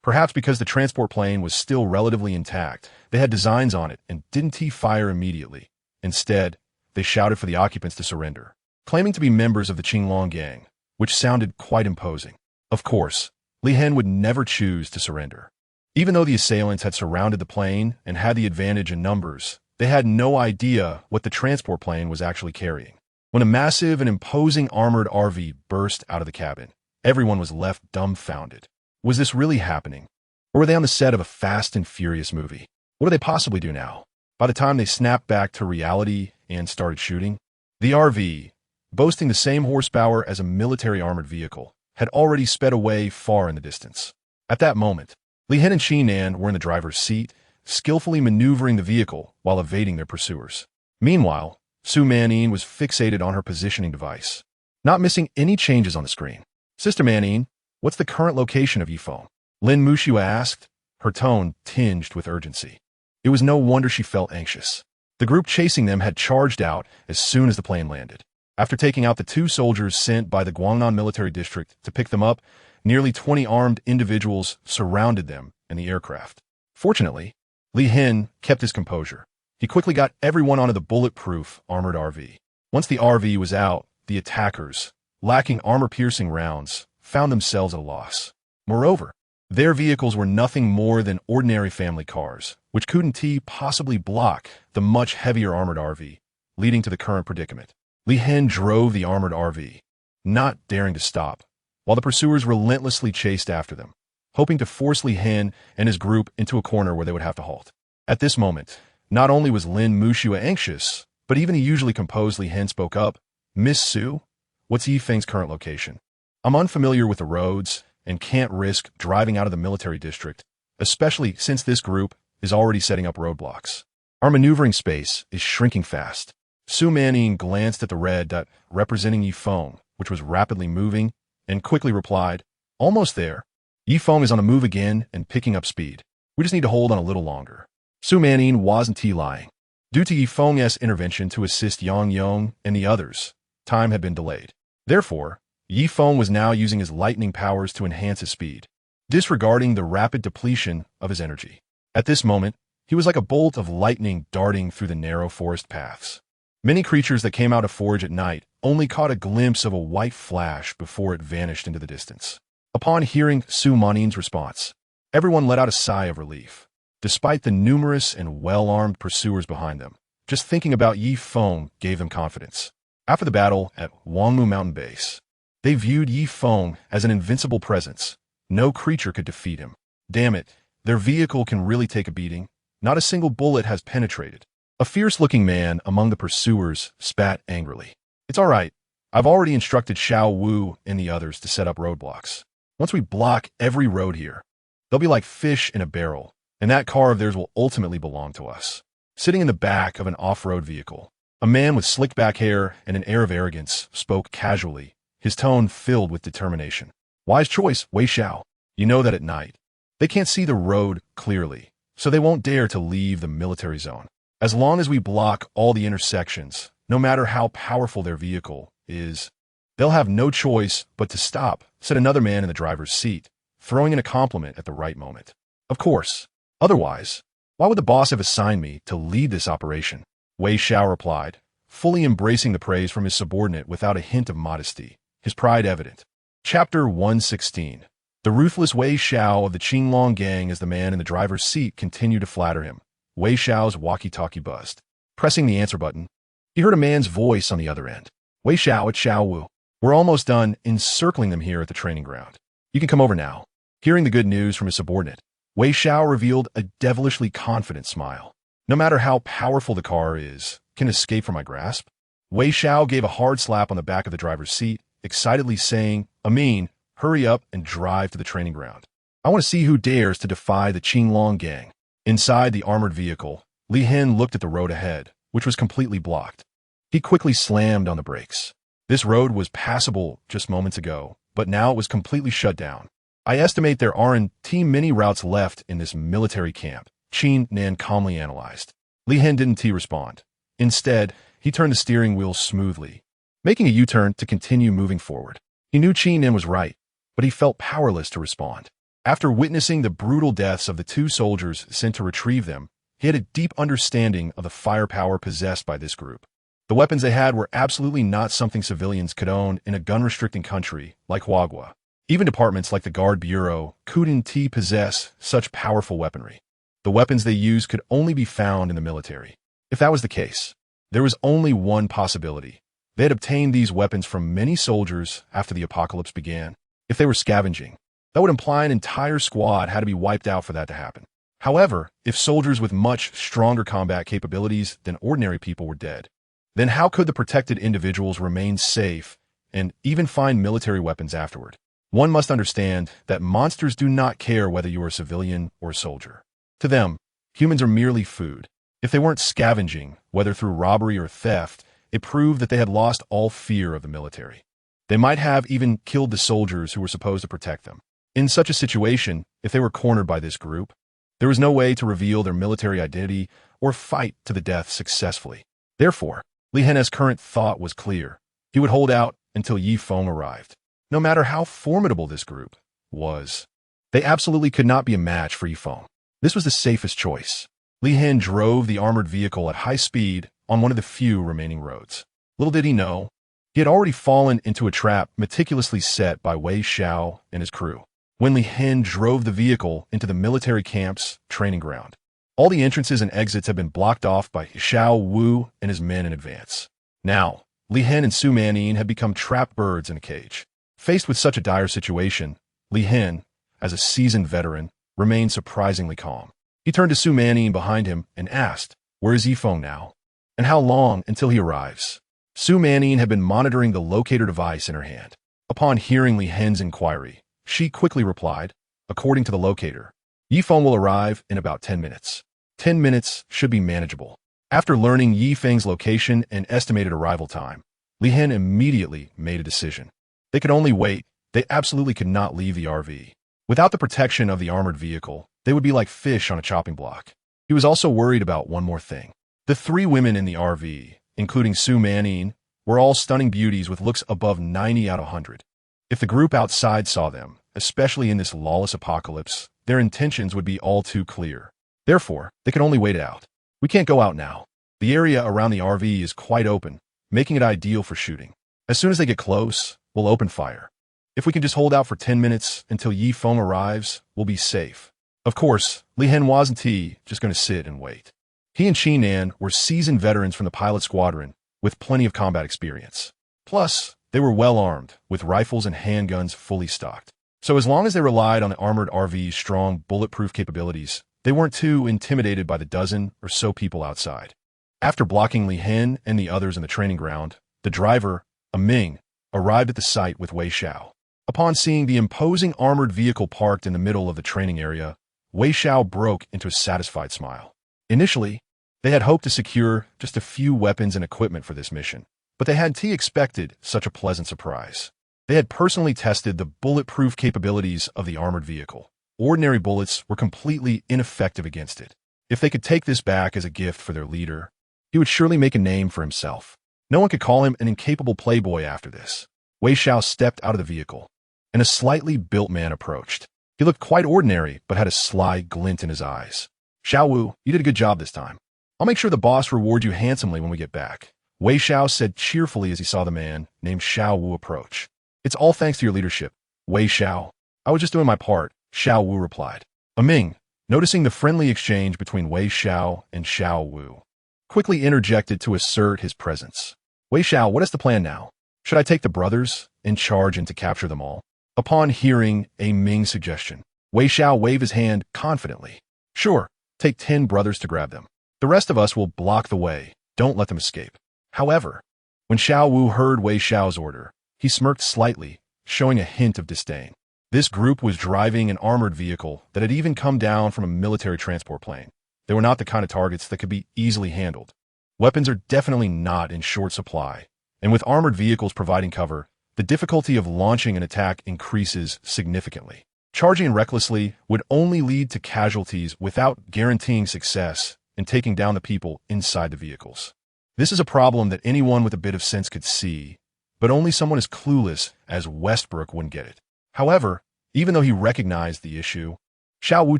Perhaps because the transport plane was still relatively intact, they had designs on it and didn't fire immediately. Instead, they shouted for the occupants to surrender, claiming to be members of the Qinglong gang, which sounded quite imposing. Of course, Li Hen would never choose to surrender. Even though the assailants had surrounded the plane and had the advantage in numbers, they had no idea what the transport plane was actually carrying. When a massive and imposing armored RV burst out of the cabin, everyone was left dumbfounded. Was this really happening? Or were they on the set of a Fast and Furious movie? What do they possibly do now? By the time they snapped back to reality and started shooting, the RV, boasting the same horsepower as a military armored vehicle, had already sped away far in the distance. At that moment, Li Hen and Qi Nan were in the driver's seat, skillfully maneuvering the vehicle while evading their pursuers. Meanwhile, Su Manin was fixated on her positioning device, not missing any changes on the screen. "Sister Manin, what's the current location of Yi Feng?" Lin Muxua asked, her tone tinged with urgency. It was no wonder she felt anxious. The group chasing them had charged out as soon as the plane landed. After taking out the two soldiers sent by the Guangnan Military District to pick them up, nearly 20 armed individuals surrounded them and the aircraft. Fortunately, Li Hen kept his composure. He quickly got everyone onto the bulletproof armored RV. Once the RV was out, the attackers, lacking armor-piercing rounds, found themselves at a loss. Moreover, their vehicles were nothing more than ordinary family cars, which couldn't possibly block the much heavier armored RV, leading to the current predicament. Li Hen drove the armored RV, not daring to stop, while the pursuers relentlessly chased after them, hoping to force Li Hen and his group into a corner where they would have to halt. At this moment, not only was Lin Muxua anxious, but even the usually composed Li Hen spoke up. "Miss Su, what's Yi Feng's current location? I'm unfamiliar with the roads and can't risk driving out of the military district, especially since this group is already setting up roadblocks. Our maneuvering space is shrinking fast." Su Manin glanced at the red dot representing Yi Feng, which was rapidly moving, and quickly replied, "Almost there. Yi Feng is on the move again and picking up speed. We just need to hold on a little longer." Su Manin wasn't lying. Due to Yi Feng's intervention to assist Yang Yong and the others, time had been delayed. Therefore, Yi Feng was now using his lightning powers to enhance his speed, disregarding the rapid depletion of his energy. At this moment, he was like a bolt of lightning darting through the narrow forest paths. Many creatures that came out to forage at night only caught a glimpse of a white flash before it vanished into the distance. Upon hearing Su Manin's response, everyone let out a sigh of relief. Despite the numerous and well-armed pursuers behind them, just thinking about Yi Feng gave them confidence. After the battle at Wangmu Mountain Base, they viewed Yi Feng as an invincible presence. No creature could defeat him. Damn it, their vehicle can really take a beating. Not a single bullet has penetrated. A fierce-looking man among the pursuers spat angrily. "It's all right. I've already instructed Xiao Wu and the others to set up roadblocks. Once we block every road here, they'll be like fish in a barrel, and that car of theirs will ultimately belong to us." Sitting in the back of an off-road vehicle, a man with slicked back hair and an air of arrogance spoke casually, his tone filled with determination. "Wise choice, Wei Xiao. You know that at night, they can't see the road clearly, so they won't dare to leave the military zone. As long as we block all the intersections, no matter how powerful their vehicle is, they'll have no choice but to stop," said another man in the driver's seat, throwing in a compliment at the right moment. Of course, Otherwise, why would the boss have assigned me to lead this operation? Wei Xiao replied, fully embracing the praise from his subordinate without a hint of modesty, his pride evident. Chapter 116. The ruthless Wei Xiao of the Qinglong gang as the man in the driver's seat continued to flatter him. Wei Xiao's walkie-talkie buzzed. Pressing the answer button, he heard a man's voice on the other end. Wei Xiao, it's Xiao Wu. We're almost done encircling them here at the training ground. You can come over now. Hearing the good news from his subordinate, Wei Xiao revealed a devilishly confident smile. No matter how powerful the car is, can escape from my grasp? Wei Xiao gave a hard slap on the back of the driver's seat, excitedly saying, Amin, hurry up and drive to the training ground. I want to see who dares to defy the Qinglong gang. Inside the armored vehicle, Li Hen looked at the road ahead, which was completely blocked. He quickly slammed on the brakes. This road was passable just moments ago, but now it was completely shut down. I estimate there aren't many routes left in this military camp, Qin Nan calmly analyzed. Li Hen didn't respond. Instead, he turned the steering wheel smoothly, making a U-turn to continue moving forward. He knew Qin Nan was right, but he felt powerless to respond. After witnessing the brutal deaths of the two soldiers sent to retrieve them, he had a deep understanding of the firepower possessed by this group. The weapons they had were absolutely not something civilians could own in a gun-restricting country like Huagua. Even departments like the Guard Bureau couldn't possess such powerful weaponry. The weapons they used could only be found in the military. If that was the case, there was only one possibility. They had obtained these weapons from many soldiers after the apocalypse began. If they were scavenging, that would imply an entire squad had to be wiped out for that to happen. However, if soldiers with much stronger combat capabilities than ordinary people were dead, then how could the protected individuals remain safe and even find military weapons afterward? One must understand that monsters do not care whether you are a civilian or a soldier. To them, humans are merely food. If they weren't scavenging, whether through robbery or theft, it proved that they had lost all fear of the military. They might have even killed the soldiers who were supposed to protect them. In such a situation, if they were cornered by this group, there was no way to reveal their military identity or fight to the death successfully. Therefore, Li Hen's current thought was clear. He would hold out until Yi Feng arrived. No matter how formidable this group was, they absolutely could not be a match for Yi Feng. This was the safest choice. Li Hen drove the armored vehicle at high speed on one of the few remaining roads. Little did he know, he had already fallen into a trap meticulously set by Wei Xiao and his crew. When Li Hen drove the vehicle into the military camp's training ground, all the entrances and exits had been blocked off by Xiao Wu and his men in advance. Now, Li Hen and Su Manyin had become trapped birds in a cage. Faced with such a dire situation, Li Hen, as a seasoned veteran, remained surprisingly calm. He turned to Su Manyin behind him and asked, "Where is Yi Feng now? And how long until he arrives?" Su Manyin had been monitoring the locator device in her hand. Upon hearing Li Hen's inquiry, she quickly replied, "According to the locator, Yi Feng will arrive in about 10 minutes. 10 minutes should be manageable." After learning Yi Feng's location and estimated arrival time, Li Hen immediately made a decision. They could only wait. They absolutely could not leave the RV. Without the protection of the armored vehicle, they would be like fish on a chopping block. He was also worried about one more thing. The three women in the RV, including Su Manyin, were all stunning beauties with looks above 90 out of 100. If the group outside saw them, especially in this lawless apocalypse, their intentions would be all too clear. Therefore, they could only wait it out. We can't go out now. The area around the RV is quite open, making it ideal for shooting. As soon as they get close, we'll open fire. If we can just hold out for 10 minutes until Yi Feng arrives, we'll be safe. Of course, Li Hen wasn't just going to sit and wait. He and Qin Nan were seasoned veterans from the pilot squadron with plenty of combat experience. Plus, they were well armed, with rifles and handguns fully stocked. So as long as they relied on the armored RV's strong bulletproof capabilities, they weren't too intimidated by the dozen or so people outside. After blocking Li Hen and the others in the training ground, the driver, Ming, arrived at the site with Wei Xiao. Upon seeing the imposing armored vehicle parked in the middle of the training area, Wei Xiao broke into a satisfied smile. Initially, they had hoped to secure just a few weapons and equipment for this mission, but they hadn't expected such a pleasant surprise. They had personally tested the bulletproof capabilities of the armored vehicle. Ordinary bullets were completely ineffective against it. If they could take this back as a gift for their leader, he would surely make a name for himself. No one could call him an incapable playboy after this. Wei Xiao stepped out of the vehicle, and a slightly built man approached. He looked quite ordinary, but had a sly glint in his eyes. Xiao Wu, you did a good job this time. I'll make sure the boss rewards you handsomely when we get back, Wei Xiao said cheerfully as he saw the man named Xiao Wu approach. It's all thanks to your leadership, Wei Xiao. I was just doing my part, Xiao Wu replied. Ming, noticing the friendly exchange between Wei Xiao and Xiao Wu, quickly interjected to assert his presence. Wei Xiao, what is the plan now? Should I take the brothers in charge and to capture them all? Upon hearing Ming's suggestion, Wei Xiao waved his hand confidently. Sure, take 10 brothers to grab them. The rest of us will block the way. Don't let them escape. However, when Xiao Wu heard Wei Xiao's order, he smirked slightly, showing a hint of disdain. This group was driving an armored vehicle that had even come down from a military transport plane. They were not the kind of targets that could be easily handled. Weapons are definitely not in short supply, and with armored vehicles providing cover, the difficulty of launching an attack increases significantly. Charging recklessly would only lead to casualties without guaranteeing success in taking down the people inside the vehicles. This is a problem that anyone with a bit of sense could see, but only someone as clueless as Westbrook wouldn't get it. However, even though he recognized the issue, Xiao Wu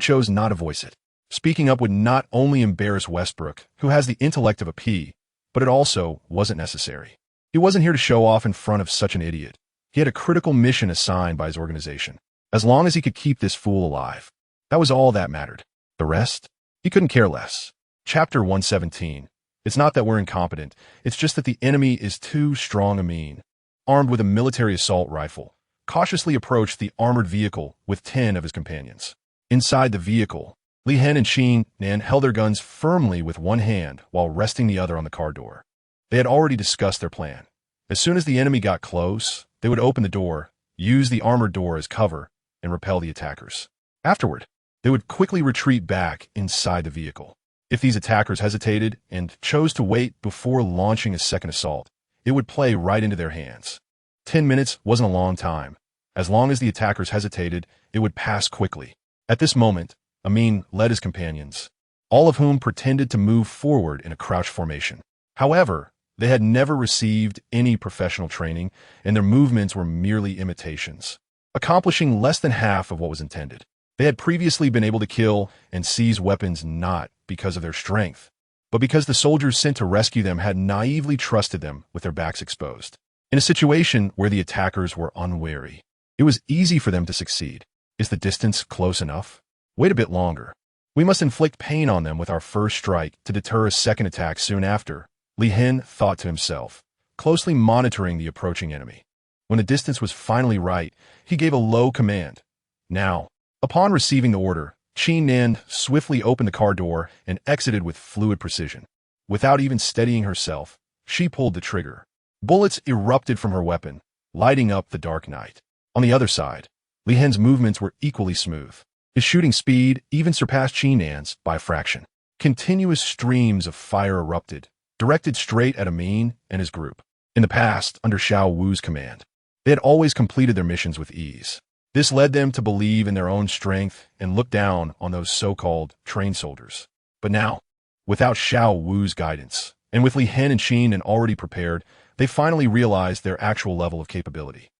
chose not to voice it. Speaking up would not only embarrass Westbrook, who has the intellect of a pea, but it also wasn't necessary. He wasn't here to show off in front of such an idiot. He had a critical mission assigned by his organization. As long as he could keep this fool alive, that was all that mattered. The rest? He couldn't care less. Chapter 117. It's not that we're incompetent, it's just that the enemy is too strong. Amin, armed with a military assault rifle, cautiously approached the armored vehicle with 10 of his companions. Inside the vehicle, Li Hen and Xin Nan held their guns firmly with one hand while resting the other on the car door. They had already discussed their plan. As soon as the enemy got close, they would open the door, use the armored door as cover, and repel the attackers. Afterward, they would quickly retreat back inside the vehicle. If these attackers hesitated and chose to wait before launching a second assault, it would play right into their hands. 10 minutes wasn't a long time. As long as the attackers hesitated, it would pass quickly. At this moment, Amin led his companions, all of whom pretended to move forward in a crouch formation. However, they had never received any professional training, and their movements were merely imitations, accomplishing less than half of what was intended. They had previously been able to kill and seize weapons not because of their strength, but because the soldiers sent to rescue them had naively trusted them with their backs exposed. In a situation where the attackers were unwary, it was easy for them to succeed. Is the distance close enough? Wait a bit longer. We must inflict pain on them with our first strike to deter a second attack soon after, Li Hen thought to himself, closely monitoring the approaching enemy. When the distance was finally right, he gave a low command. Now, upon receiving the order, Qin Nan swiftly opened the car door and exited with fluid precision. Without even steadying herself, she pulled the trigger. Bullets erupted from her weapon, lighting up the dark night. On the other side, Li Hen's movements were equally smooth. His shooting speed even surpassed Qin Nan's by a fraction. Continuous streams of fire erupted, directed straight at Amin and his group. In the past, under Xiao Wu's command, they had always completed their missions with ease. This led them to believe in their own strength and look down on those so-called trained soldiers. But now, without Xiao Wu's guidance, and with Li Hen and Qin Nan already prepared, they finally realized their actual level of capability.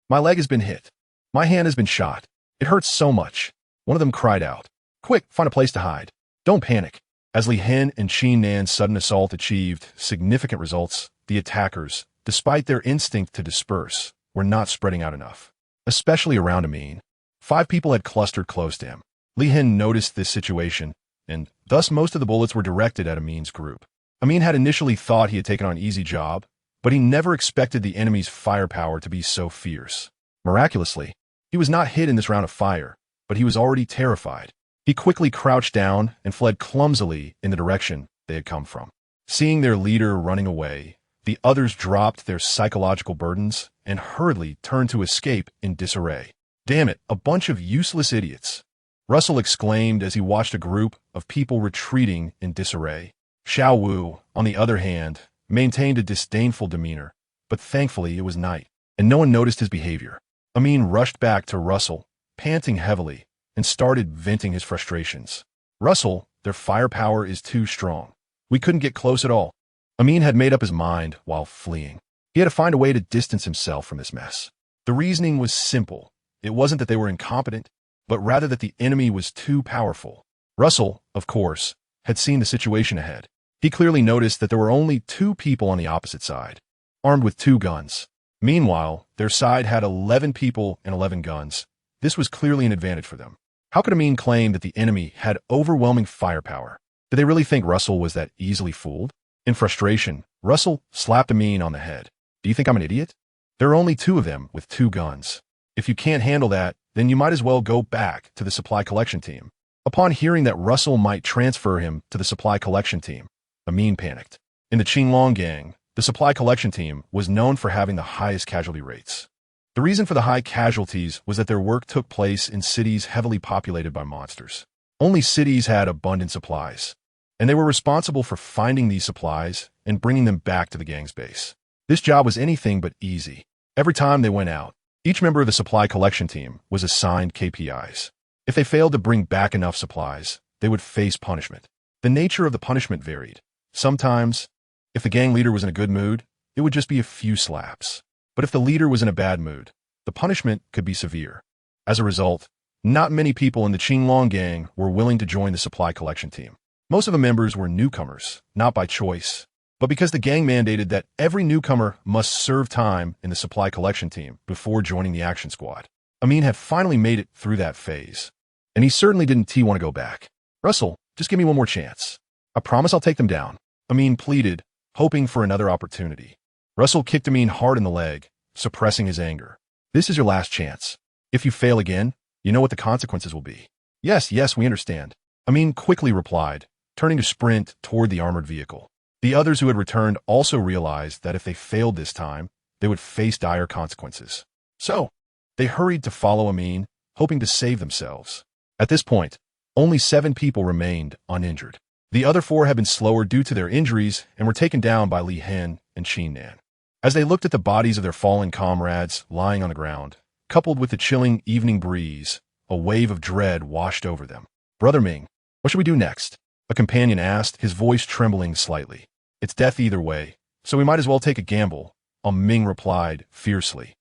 My leg has been hit. My hand has been shot. It hurts so much. One of them cried out. Quick, find a place to hide. Don't panic. As Li Hen and Qin Nan's sudden assault achieved significant results, the attackers, despite their instinct to disperse, were not spreading out enough, especially around Amin. 5 people had clustered close to him. Li Hen noticed this situation, and thus most of the bullets were directed at Amin's group. Amin had initially thought he had taken on an easy job, but he never expected the enemy's firepower to be so fierce. Miraculously, he was not hit in this round of fire, but he was already terrified. He quickly crouched down and fled clumsily in the direction they had come from. Seeing their leader running away, the others dropped their psychological burdens and hurriedly turned to escape in disarray. Damn it, a bunch of useless idiots, Russell exclaimed as he watched a group of people retreating in disarray. Xiao Wu, on the other hand, maintained a disdainful demeanor, but thankfully it was night, and no one noticed his behavior. Amin rushed back to Russell, panting heavily, and started venting his frustrations. Russell, their firepower is too strong. We couldn't get close at all. Amin had made up his mind while fleeing. He had to find a way to distance himself from this mess. The reasoning was simple. It wasn't that they were incompetent, but rather that the enemy was too powerful. Russell, of course, had seen the situation ahead. He clearly noticed that there were only 2 people on the opposite side, armed with 2 guns. Meanwhile, their side had 11 people and 11 guns. This was clearly an advantage for them. How could Amin claim that the enemy had overwhelming firepower? Did they really think Russell was that easily fooled? In frustration, Russell slapped Amin on the head. Do you think I'm an idiot? There are only 2 of them with 2 guns. If you can't handle that, then you might as well go back to the supply collection team. Upon hearing that Russell might transfer him to the supply collection team, Amin panicked. In the Qinglong gang, the supply collection team was known for having the highest casualty rates. The reason for the high casualties was that their work took place in cities heavily populated by monsters. Only cities had abundant supplies, and they were responsible for finding these supplies and bringing them back to the gang's base. This job was anything but easy. Every time they went out, each member of the supply collection team was assigned KPIs. If they failed to bring back enough supplies, they would face punishment. The nature of the punishment varied. Sometimes, if the gang leader was in a good mood, it would just be a few slaps. But if the leader was in a bad mood, the punishment could be severe. As a result, not many people in the Qinglong gang were willing to join the supply collection team. Most of the members were newcomers, not by choice, but because the gang mandated that every newcomer must serve time in the supply collection team before joining the action squad. Amin had finally made it through that phase, and he certainly didn't want to go back. Russell, just give me one more chance. I promise I'll take them down, Amin pleaded, hoping for another opportunity. Russell kicked Amin hard in the leg, suppressing his anger. This is your last chance. If you fail again, you know what the consequences will be. Yes, we understand, Amin quickly replied, turning to sprint toward the armored vehicle. The others who had returned also realized that if they failed this time, they would face dire consequences. So, they hurried to follow Amin, hoping to save themselves. At this point, only 7 people remained uninjured. The other 4 had been slower due to their injuries and were taken down by Li Hen and Qin Nan. As they looked at the bodies of their fallen comrades lying on the ground, coupled with the chilling evening breeze, a wave of dread washed over them. Brother Ming, what should we do next? A companion asked, his voice trembling slightly. It's death either way, so we might as well take a gamble, Ming replied fiercely.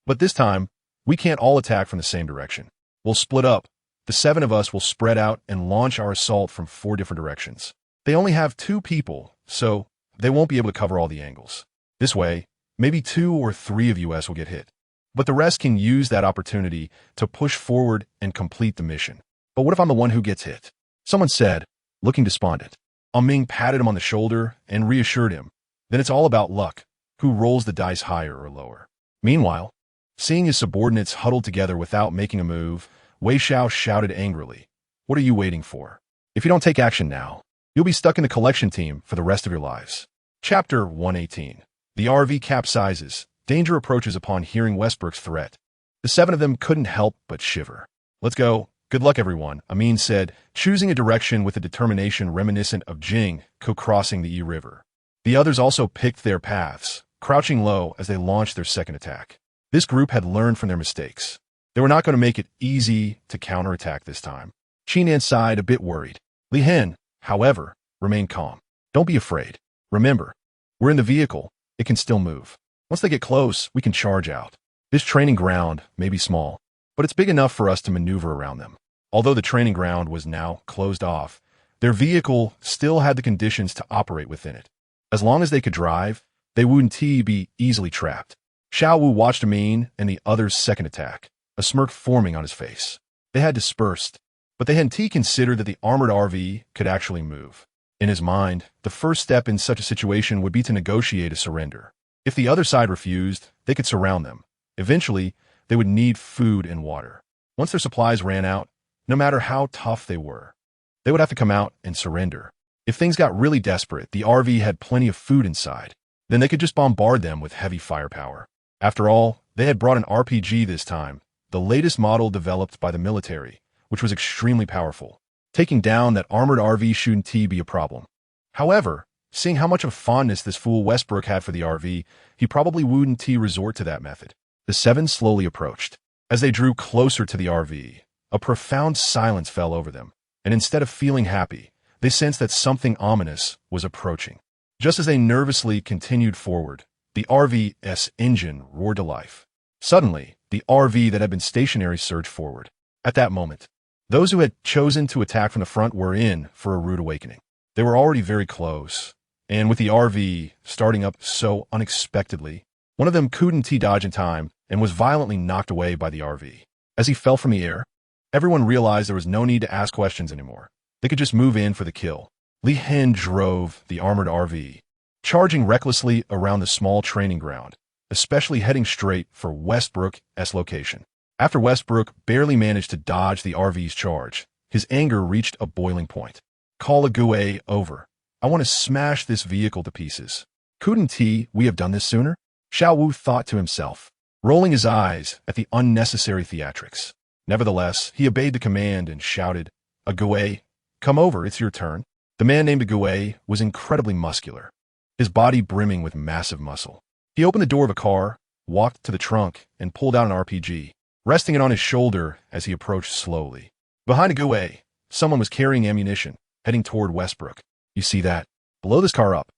But this time, we can't all attack from the same direction. We'll split up. The 7 of us will spread out and launch our assault from 4 different directions. They only have 2 people, so they won't be able to cover all the angles. This way, maybe 2 or 3 of us will get hit. But the rest can use that opportunity to push forward and complete the mission. But what if I'm the one who gets hit? Someone said, looking despondent. Ming patted him on the shoulder and reassured him. Then it's all about luck, who rolls the dice higher or lower. Meanwhile, seeing his subordinates huddled together without making a move, Wei Xiao shouted angrily, "What are you waiting for? If you don't take action now, you'll be stuck in the collection team for the rest of your lives." Chapter 118. The RV capsizes. Danger approaches upon hearing Westbrook's threat. The 7 of them couldn't help but shiver. "Let's go. Good luck, everyone," Amin said, choosing a direction with a determination reminiscent of Jing co-crossing the Yi River. The others also picked their paths, crouching low as they launched their second attack. This group had learned from their mistakes. They were not going to make it easy to counterattack this time. Qinan sighed, a bit worried. Li Hen, however, remained calm. "Don't be afraid. Remember, we're in the vehicle. It can still move. Once they get close, we can charge out. This training ground may be small, but it's big enough for us to maneuver around them." Although the training ground was now closed off, their vehicle still had the conditions to operate within it. As long as they could drive, they wouldn't be easily trapped. Xiao Wu watched Amin and the other's second attack, a smirk forming on his face. They had dispersed, but they hadn't considered that the armored RV could actually move. In his mind, the first step in such a situation would be to negotiate a surrender. If the other side refused, they could surround them. Eventually, they would need food and water. Once their supplies ran out, no matter how tough they were, they would have to come out and surrender. If things got really desperate, the RV had plenty of food inside. Then they could just bombard them with heavy firepower. After all, they had brought an RPG this time, the latest model developed by the military, which was extremely powerful. Taking down that armored RV shouldn't be a problem. However, seeing how much of fondness this fool Westbrook had for the RV, he probably wouldn't resort to that method. The 7 slowly approached. As they drew closer to the RV, a profound silence fell over them, and instead of feeling happy, they sensed that something ominous was approaching. Just as they nervously continued forward, the RV's engine roared to life. Suddenly, the RV that had been stationary surged forward. At that moment, Those who had chosen to attack from the front were in for a rude awakening. They were already very close, and with the RV starting up so unexpectedly, one of them couldn't dodge in time and was violently knocked away by the RV. As he fell from the air, everyone realized there was no need to ask questions anymore. They could just move in for the kill. Li Hen drove the armored RV, charging recklessly around the small training ground, especially heading straight for Westbrook's location. After Westbrook barely managed to dodge the RV's charge, his anger reached a boiling point. Call a Gue over. I want to smash this vehicle to pieces. Couldn't we have done this sooner? Xiao Wu thought to himself, rolling his eyes at the unnecessary theatrics. Nevertheless, he obeyed the command and shouted, "A Gue, come over, it's your turn." The man named Gue was incredibly muscular, his body brimming with massive muscle. He opened the door of a car, walked to the trunk, and pulled out an RPG, resting it on his shoulder as he approached slowly. Behind Gue, someone was carrying ammunition, heading toward Westbrook. You see that? Blow this car up.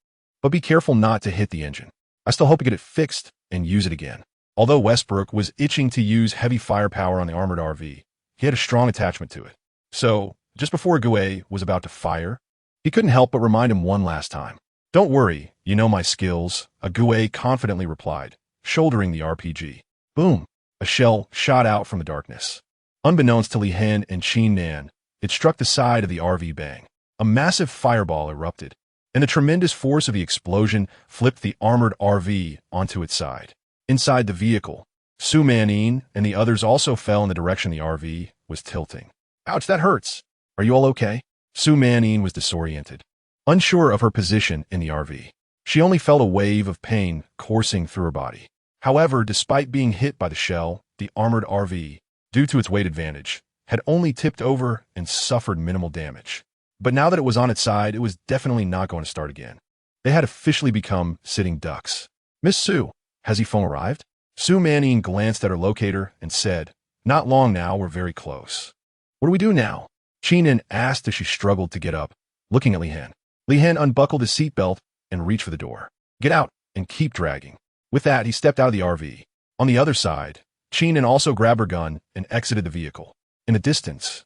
But be careful not to hit the engine. I still hope to get it fixed and use it again. Although Westbrook was itching to use heavy firepower on the armored RV, he had a strong attachment to it. So, just before Gue was about to fire, he couldn't help but remind him one last time. Don't worry, you know my skills, Gue confidently replied, shouldering the RPG. Boom! A shell shot out from the darkness. Unbeknownst to Li Hen and Qin Nan, it struck the side of the RV bang. A massive fireball erupted, and the tremendous force of the explosion flipped the armored RV onto its side. Inside the vehicle, Su Manin and the others also fell in the direction the RV was tilting. Ouch, that hurts. Are you all okay? Su Manin was disoriented, unsure of her position in the RV. She only felt a wave of pain coursing through her body. However, despite being hit by the shell, the armored RV, due to its weight advantage, had only tipped over and suffered minimal damage. But now that it was on its side, it was definitely not going to start again. They had officially become sitting ducks. Miss Su, has Feng arrived? Su Manin glanced at her locator and said, Not long now, we're very close. What do we do now? Qin asked as she struggled to get up, looking at Li Hen. Li Hen unbuckled his seatbelt and reached for the door. Get out and keep dragging. With that, he stepped out of the RV. On the other side, Qin also grabbed her gun and exited the vehicle. In the distance,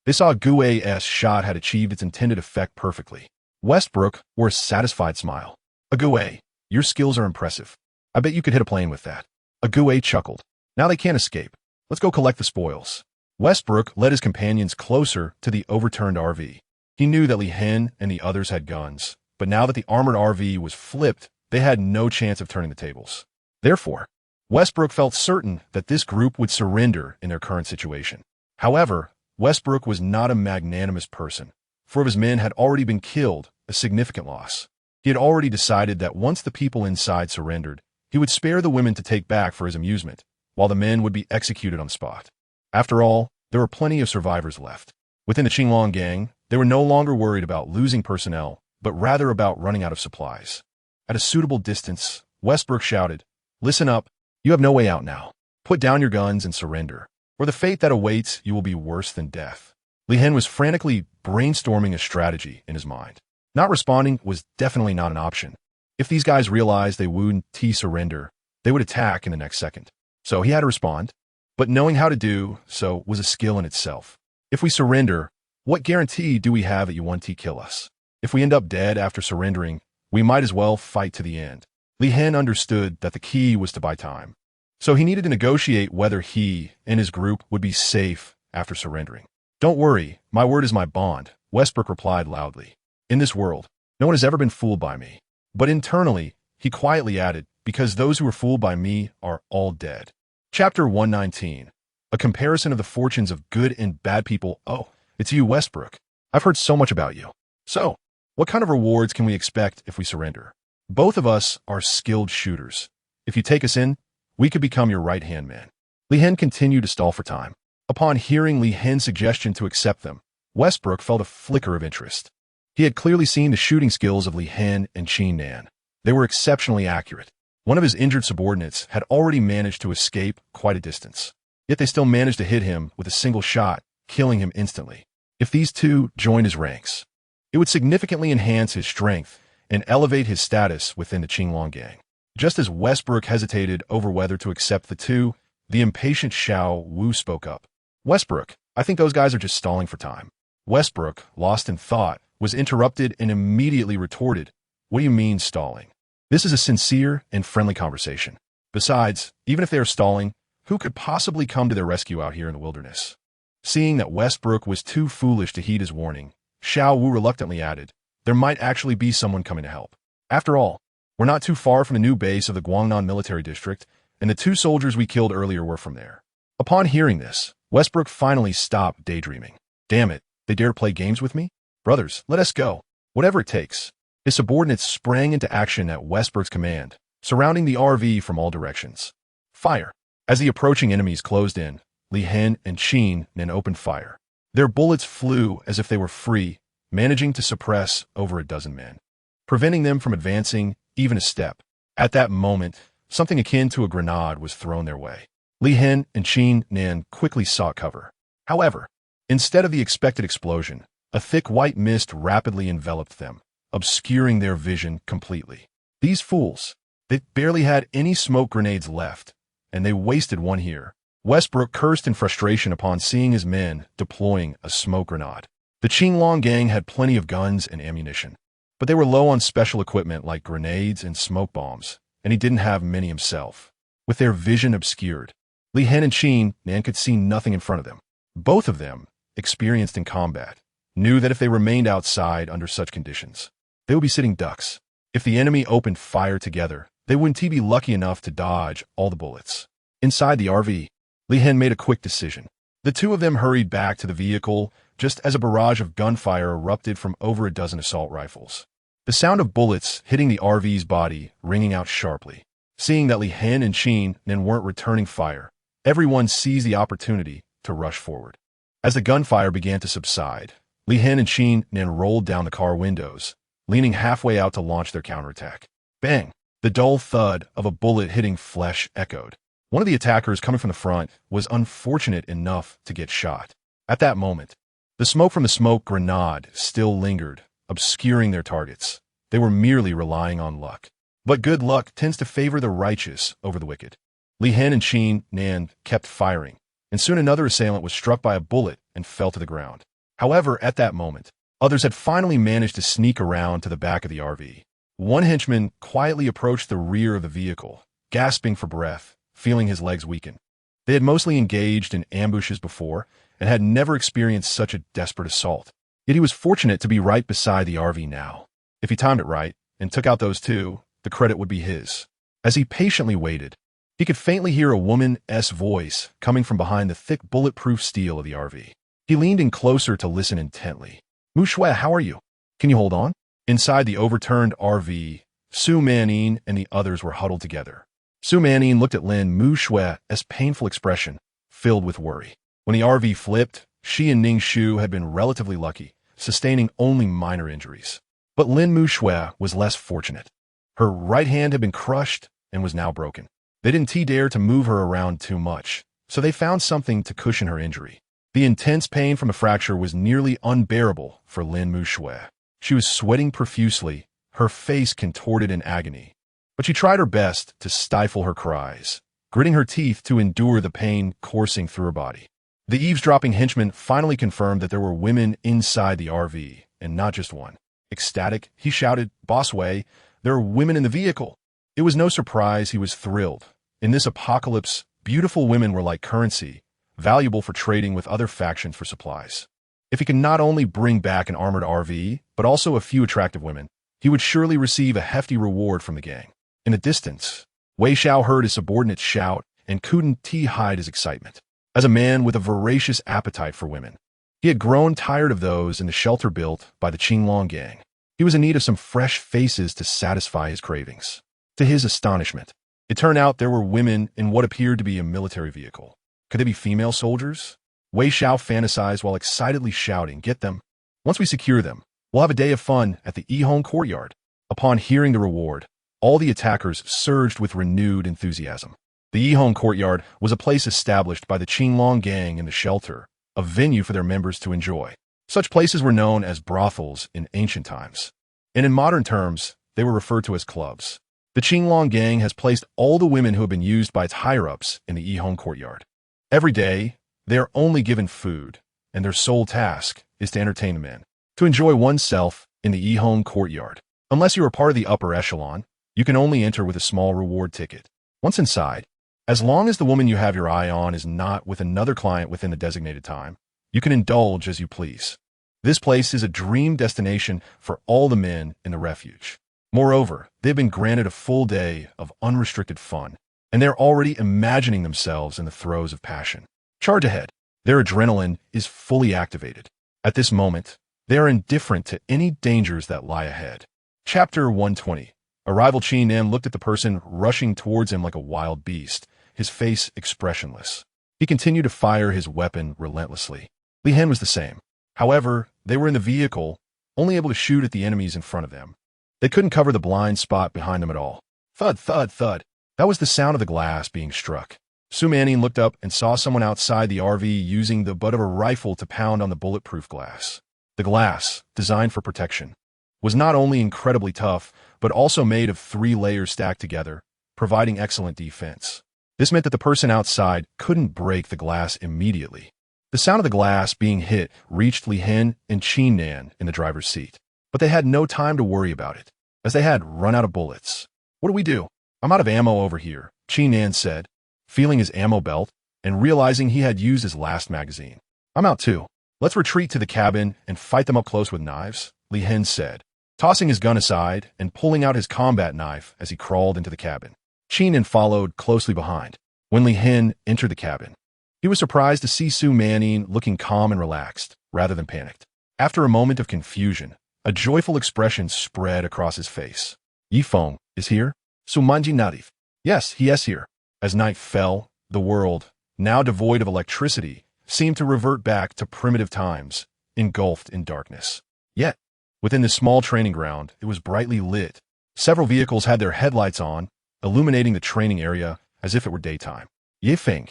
they saw Gue's shot had achieved its intended effect perfectly. Westbrook wore a satisfied smile. Gue, your skills are impressive. I bet you could hit a plane with that. Gue chuckled. Now they can't escape. Let's go collect the spoils. Westbrook led his companions closer to the overturned RV. He knew that Li Hen and the others had guns, but now that the armored RV was flipped, they had no chance of turning the tables. Therefore, Westbrook felt certain that this group would surrender in their current situation. However, Westbrook was not a magnanimous person. 4 of his men had already been killed, a significant loss. He had already decided that once the people inside surrendered, he would spare the women to take back for his amusement, while the men would be executed on the spot. After all, there were plenty of survivors left. Within the Qinglong gang, they were no longer worried about losing personnel, but rather about running out of supplies. At a suitable distance, Westbrook shouted, Listen up, you have no way out now. Put down your guns and surrender, or the fate that awaits you will be worse than death. Li Hen was frantically brainstorming a strategy in his mind. Not responding was definitely not an option. If these guys realized they wouldn't surrender, they would attack in the next second. So he had to respond. But knowing how to do so was a skill in itself. If we surrender, what guarantee do we have that you won't kill us? If we end up dead after surrendering, we might as well fight to the end. Li Hen understood that the key was to buy time. So he needed to negotiate whether he and his group would be safe after surrendering. Don't worry, my word is my bond, Westbrook replied loudly. In this world, no one has ever been fooled by me. But internally, he quietly added, because those who were fooled by me are all dead. Chapter 119. A comparison of the fortunes of good and bad people. Oh, it's you, Westbrook. I've heard so much about you. So, what kind of rewards can we expect if we surrender? Both of us are skilled shooters. If you take us in, we could become your right-hand man. Li Hen continued to stall for time. Upon hearing Li Hen's suggestion to accept them, Westbrook felt a flicker of interest. He had clearly seen the shooting skills of Li Hen and Qin Nan. They were exceptionally accurate. One of his injured subordinates had already managed to escape quite a distance. Yet they still managed to hit him with a single shot, killing him instantly. If these two joined his ranks, it would significantly enhance his strength and elevate his status within the Qinglong gang. Just as Westbrook hesitated over whether to accept the two, the impatient Xiao Wu spoke up. Westbrook, I think those guys are just stalling for time. Westbrook, lost in thought, was interrupted and immediately retorted, "What do you mean stalling? This is a sincere and friendly conversation. Besides, even if they are stalling, who could possibly come to their rescue out here in the wilderness?" Seeing that Westbrook was too foolish to heed his warning, Xiao Wu reluctantly added, "There might actually be someone coming to help. After all, we're not too far from the new base of the Guangnan military district, and the 2 soldiers we killed earlier were from there." Upon hearing this, Westbrook finally stopped daydreaming. Damn it, they dare play games with me? Brothers, let us go. Whatever it takes. His subordinates sprang into action at Westbrook's command, surrounding the RV from all directions. Fire. As the approaching enemies closed in, Li Hen and Qin then opened fire. Their bullets flew as if they were free, managing to suppress over a dozen men, preventing them from advancing even a step. At that moment, something akin to a grenade was thrown their way. Li Hen and Qin Nan quickly sought cover. However, instead of the expected explosion, a thick white mist rapidly enveloped them, obscuring their vision completely. These fools, they barely had any smoke grenades left, and they wasted one here. Westbrook cursed in frustration upon seeing his men deploying a smoke grenade. The Qinglong gang had plenty of guns and ammunition, but they were low on special equipment like grenades and smoke bombs, and he didn't have many himself. With their vision obscured, Li Hen and Qin Nan could see nothing in front of them. Both of them, experienced in combat, knew that if they remained outside under such conditions, they would be sitting ducks. If the enemy opened fire together, they wouldn't be lucky enough to dodge all the bullets. Inside the RV, Li Hen made a quick decision. The 2 of them hurried back to the vehicle just as a barrage of gunfire erupted from over a dozen assault rifles. The sound of bullets hitting the RV's body ringing out sharply. Seeing that Li Hen and Qin Nan weren't returning fire, everyone seized the opportunity to rush forward. As the gunfire began to subside, Li Hen and Qin Nan rolled down the car windows, leaning halfway out to launch their counterattack. Bang! The dull thud of a bullet hitting flesh echoed. One of the attackers coming from the front was unfortunate enough to get shot. At that moment, the smoke from the smoke grenade still lingered, obscuring their targets. They were merely relying on luck. But good luck tends to favor the righteous over the wicked. Li Hen and Qin Nan kept firing, and soon another assailant was struck by a bullet and fell to the ground. However, at that moment, others had finally managed to sneak around to the back of the RV. One henchman quietly approached the rear of the vehicle, gasping for breath, feeling his legs weaken. They had mostly engaged in ambushes before and had never experienced such a desperate assault. Yet he was fortunate to be right beside the RV now. If he timed it right and took out those 2, the credit would be his. As he patiently waited, he could faintly hear a woman's voice coming from behind the thick bulletproof steel of the RV. He leaned in closer to listen intently. "Mu Shui, how are you? Can you hold on?" Inside the overturned RV, Su Manin and the others were huddled together. Su Manin looked at Lin Mu Shui's painful expression, filled with worry. When the RV flipped, she and Ning Shu had been relatively lucky, sustaining only minor injuries. But Lin Mu Shui was less fortunate. Her right hand had been crushed and was now broken. They didn't dare to move her around too much, so they found something to cushion her injury. The intense pain from the fracture was nearly unbearable for Lin Mu Shui. She was sweating profusely, her face contorted in agony. But she tried her best to stifle her cries, gritting her teeth to endure the pain coursing through her body. The eavesdropping henchman finally confirmed that there were women inside the RV, and not just one. Ecstatic, he shouted, "Boss Wei, there are women in the vehicle." It was no surprise he was thrilled. In this apocalypse, beautiful women were like currency, valuable for trading with other factions for supplies. If he could not only bring back an armored RV, but also a few attractive women, he would surely receive a hefty reward from the gang. In the distance, Wei Xiao heard his subordinates shout and couldn't hide his excitement. As a man with a voracious appetite for women, he had grown tired of those in the shelter built by the Qinglong gang. He was in need of some fresh faces to satisfy his cravings. To his astonishment, it turned out there were women in what appeared to be a military vehicle. Could they be female soldiers? Wei Xiao fantasized while excitedly shouting, "Get them! Once we secure them, we'll have a day of fun at the Yihong courtyard." Upon hearing the reward, all the attackers surged with renewed enthusiasm. The Yihong courtyard was a place established by the Qinglong gang in the shelter, a venue for their members to enjoy. Such places were known as brothels in ancient times, and in modern terms, they were referred to as clubs. The Qinglong gang has placed all the women who have been used by its higher-ups in the Yihong courtyard. Every day, They are only given food, and their sole task is to entertain the men, to enjoy oneself in the Ehong courtyard. Unless you are part of the upper echelon, you can only enter with a small reward ticket. Once inside, as long as the woman you have your eye on is not with another client within the designated time, you can indulge as you please. This place is a dream destination for all the men in the refuge. Moreover, they've been granted a full day of unrestricted fun, and they're already imagining themselves in the throes of passion. Charge ahead. Their adrenaline is fully activated. At this moment, they are indifferent to any dangers that lie ahead. Chapter 120. Arrival. Qin Nan looked at the person rushing towards him like a wild beast, his face expressionless. He continued to fire his weapon relentlessly. Li Hen was the same. However, they were in the vehicle, only able to shoot at the enemies in front of them. They couldn't cover the blind spot behind them at all. Thud, thud, thud. That was the sound of the glass being struck. Su Manning looked up and saw someone outside the RV using the butt of a rifle to pound on the bulletproof glass. The glass, designed for protection, was not only incredibly tough, but also made of 3 layers stacked together, providing excellent defense. This meant that the person outside couldn't break the glass immediately. The sound of the glass being hit reached Li Hen and Qin Nan in the driver's seat, but they had no time to worry about it, as they had run out of bullets. What do we do? I'm out of ammo over here, Qin Nan said, feeling his ammo belt and realizing he had used his last magazine. I'm out too. Let's retreat to the cabin and fight them up close with knives, Li Hen said, tossing his gun aside and pulling out his combat knife as he crawled into the cabin. Qin Nan followed closely behind. When Li Hen entered the cabin, he was surprised to see Su Manning looking calm and relaxed, rather than panicked. After a moment of confusion, a joyful expression spread across his face. Yi Feng is here? Su Manji Natif. Yes, he is here. As night fell, the world, now devoid of electricity, seemed to revert back to primitive times, engulfed in darkness. Yet, within this small training ground, it was brightly lit. Several vehicles had their headlights on, illuminating the training area as if it were daytime. Yi Feng,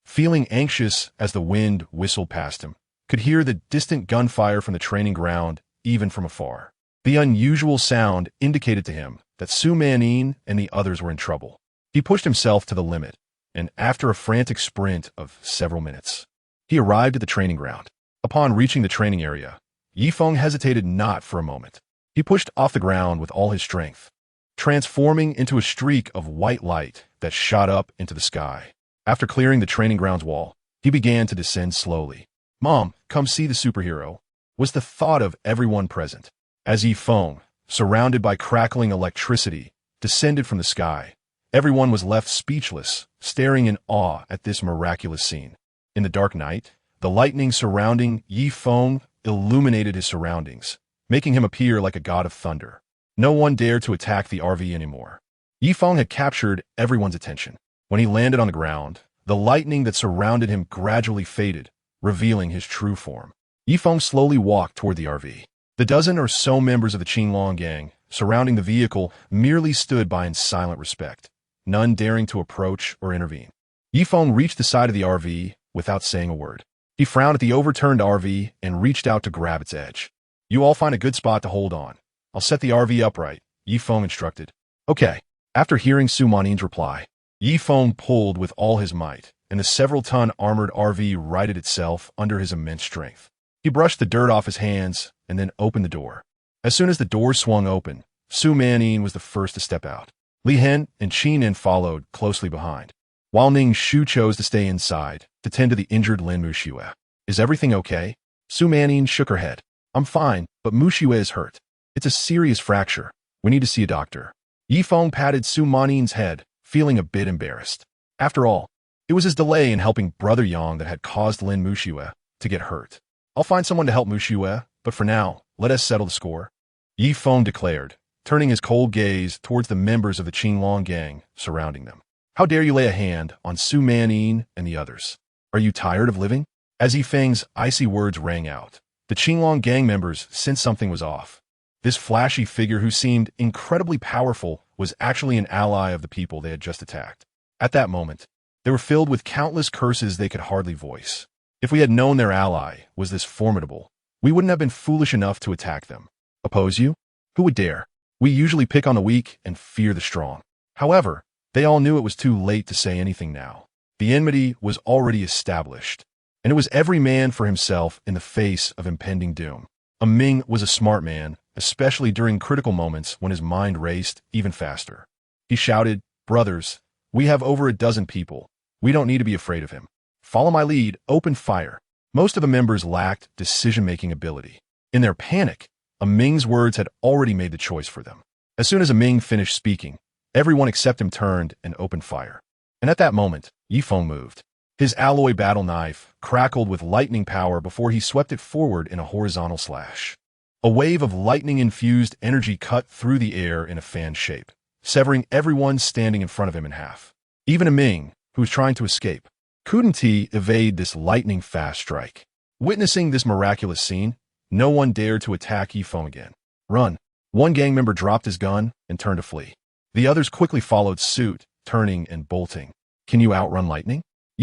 feeling anxious as the wind whistled past him, could hear the distant gunfire from the training ground even from afar. The unusual sound indicated to him that Su Manning and the others were in trouble. He pushed himself to the limit, and after a frantic sprint of several minutes, he arrived at the training ground. Upon reaching the training area, Yi Feng hesitated not for a moment. He pushed off the ground with all his strength, transforming into a streak of white light that shot up into the sky. After clearing the training ground's wall, he began to descend slowly. Mom, come see the superhero, was the thought of everyone present. As Yi Feng, surrounded by crackling electricity, descended from the sky, everyone was left speechless, staring in awe at this miraculous scene. In the dark night, the lightning surrounding Yi Feng illuminated his surroundings, making him appear like a god of thunder. No one dared to attack the RV anymore. Yi Feng had captured everyone's attention. When he landed on the ground, the lightning that surrounded him gradually faded, revealing his true form. Yi Feng slowly walked toward the RV. The dozen or so members of the Qinglong gang surrounding the vehicle merely stood by in silent respect, none daring to approach or intervene. Yi Feng reached the side of the RV without saying a word. He frowned at the overturned RV and reached out to grab its edge. You all find a good spot to hold on. I'll set the RV upright, Yi Feng instructed. Okay. After hearing Su Manning's reply, Yi Feng pulled with all his might, and the several-ton armored RV righted itself under his immense strength. He brushed the dirt off his hands and then opened the door. As soon as the door swung open, Su Manning was the first to step out. Li Hen and Qin Nan followed closely behind, while Ning Shu chose to stay inside to tend to the injured Lin Muxue. Is everything okay? Su Manning shook her head. I'm fine, but Muxue is hurt. It's a serious fracture. We need to see a doctor. Yi Feng patted Su Manning's head, feeling a bit embarrassed. After all, it was his delay in helping Brother Yang that had caused Lin Muxue to get hurt. I'll find someone to help Muxue, but for now, let us settle the score, Yi Feng declared, turning his cold gaze towards the members of the Qinglong gang surrounding them. How dare you lay a hand on Su Manning and the others? Are you tired of living? As Yi Feng's icy words rang out, the Qinglong gang members sensed something was off. This flashy figure who seemed incredibly powerful was actually an ally of the people they had just attacked. At that moment, they were filled with countless curses they could hardly voice. If we had known their ally was this formidable, we wouldn't have been foolish enough to attack them. Oppose you? Who would dare? We usually pick on the weak and fear the strong. However, they all knew it was too late to say anything now. The enmity was already established, and it was every man for himself in the face of impending doom. Ming was a smart man, especially during critical moments when his mind raced even faster. He shouted, "Brothers, we have over a dozen people. We don't need to be afraid of him. Follow my lead, open fire." Most of the members lacked decision-making ability. In their panic, Ming's words had already made the choice for them. As soon as Ming finished speaking, everyone except him turned and opened fire. And at that moment, Feng moved. His alloy battle knife crackled with lightning power before he swept it forward in a horizontal slash. A wave of lightning-infused energy cut through the air in a fan shape, severing everyone standing in front of him in half. Even Ming, who was trying to escape, couldn't evade this lightning-fast strike. Witnessing this miraculous scene, no one dared to attack Feng again. "Run!" One gang member dropped his gun and turned to flee. The others quickly followed suit, turning and bolting. "Can you outrun lightning?"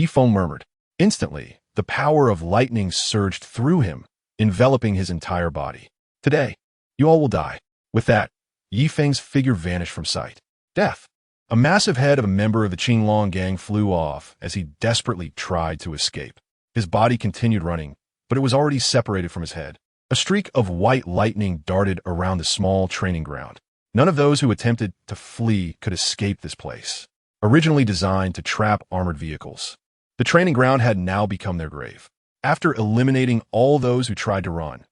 Feng murmured. Instantly, the power of lightning surged through him, enveloping his entire body. "Today, you all will die." With that, Feng's figure vanished from sight. Death. A massive head of a member of the Qinglong gang flew off as he desperately tried to escape. His body continued running, but it was already separated from his head. A streak of white lightning darted around the small training ground. None of those who attempted to flee could escape this place. Originally designed to trap armored vehicles, the training ground had now become their grave. After eliminating all those who tried to run,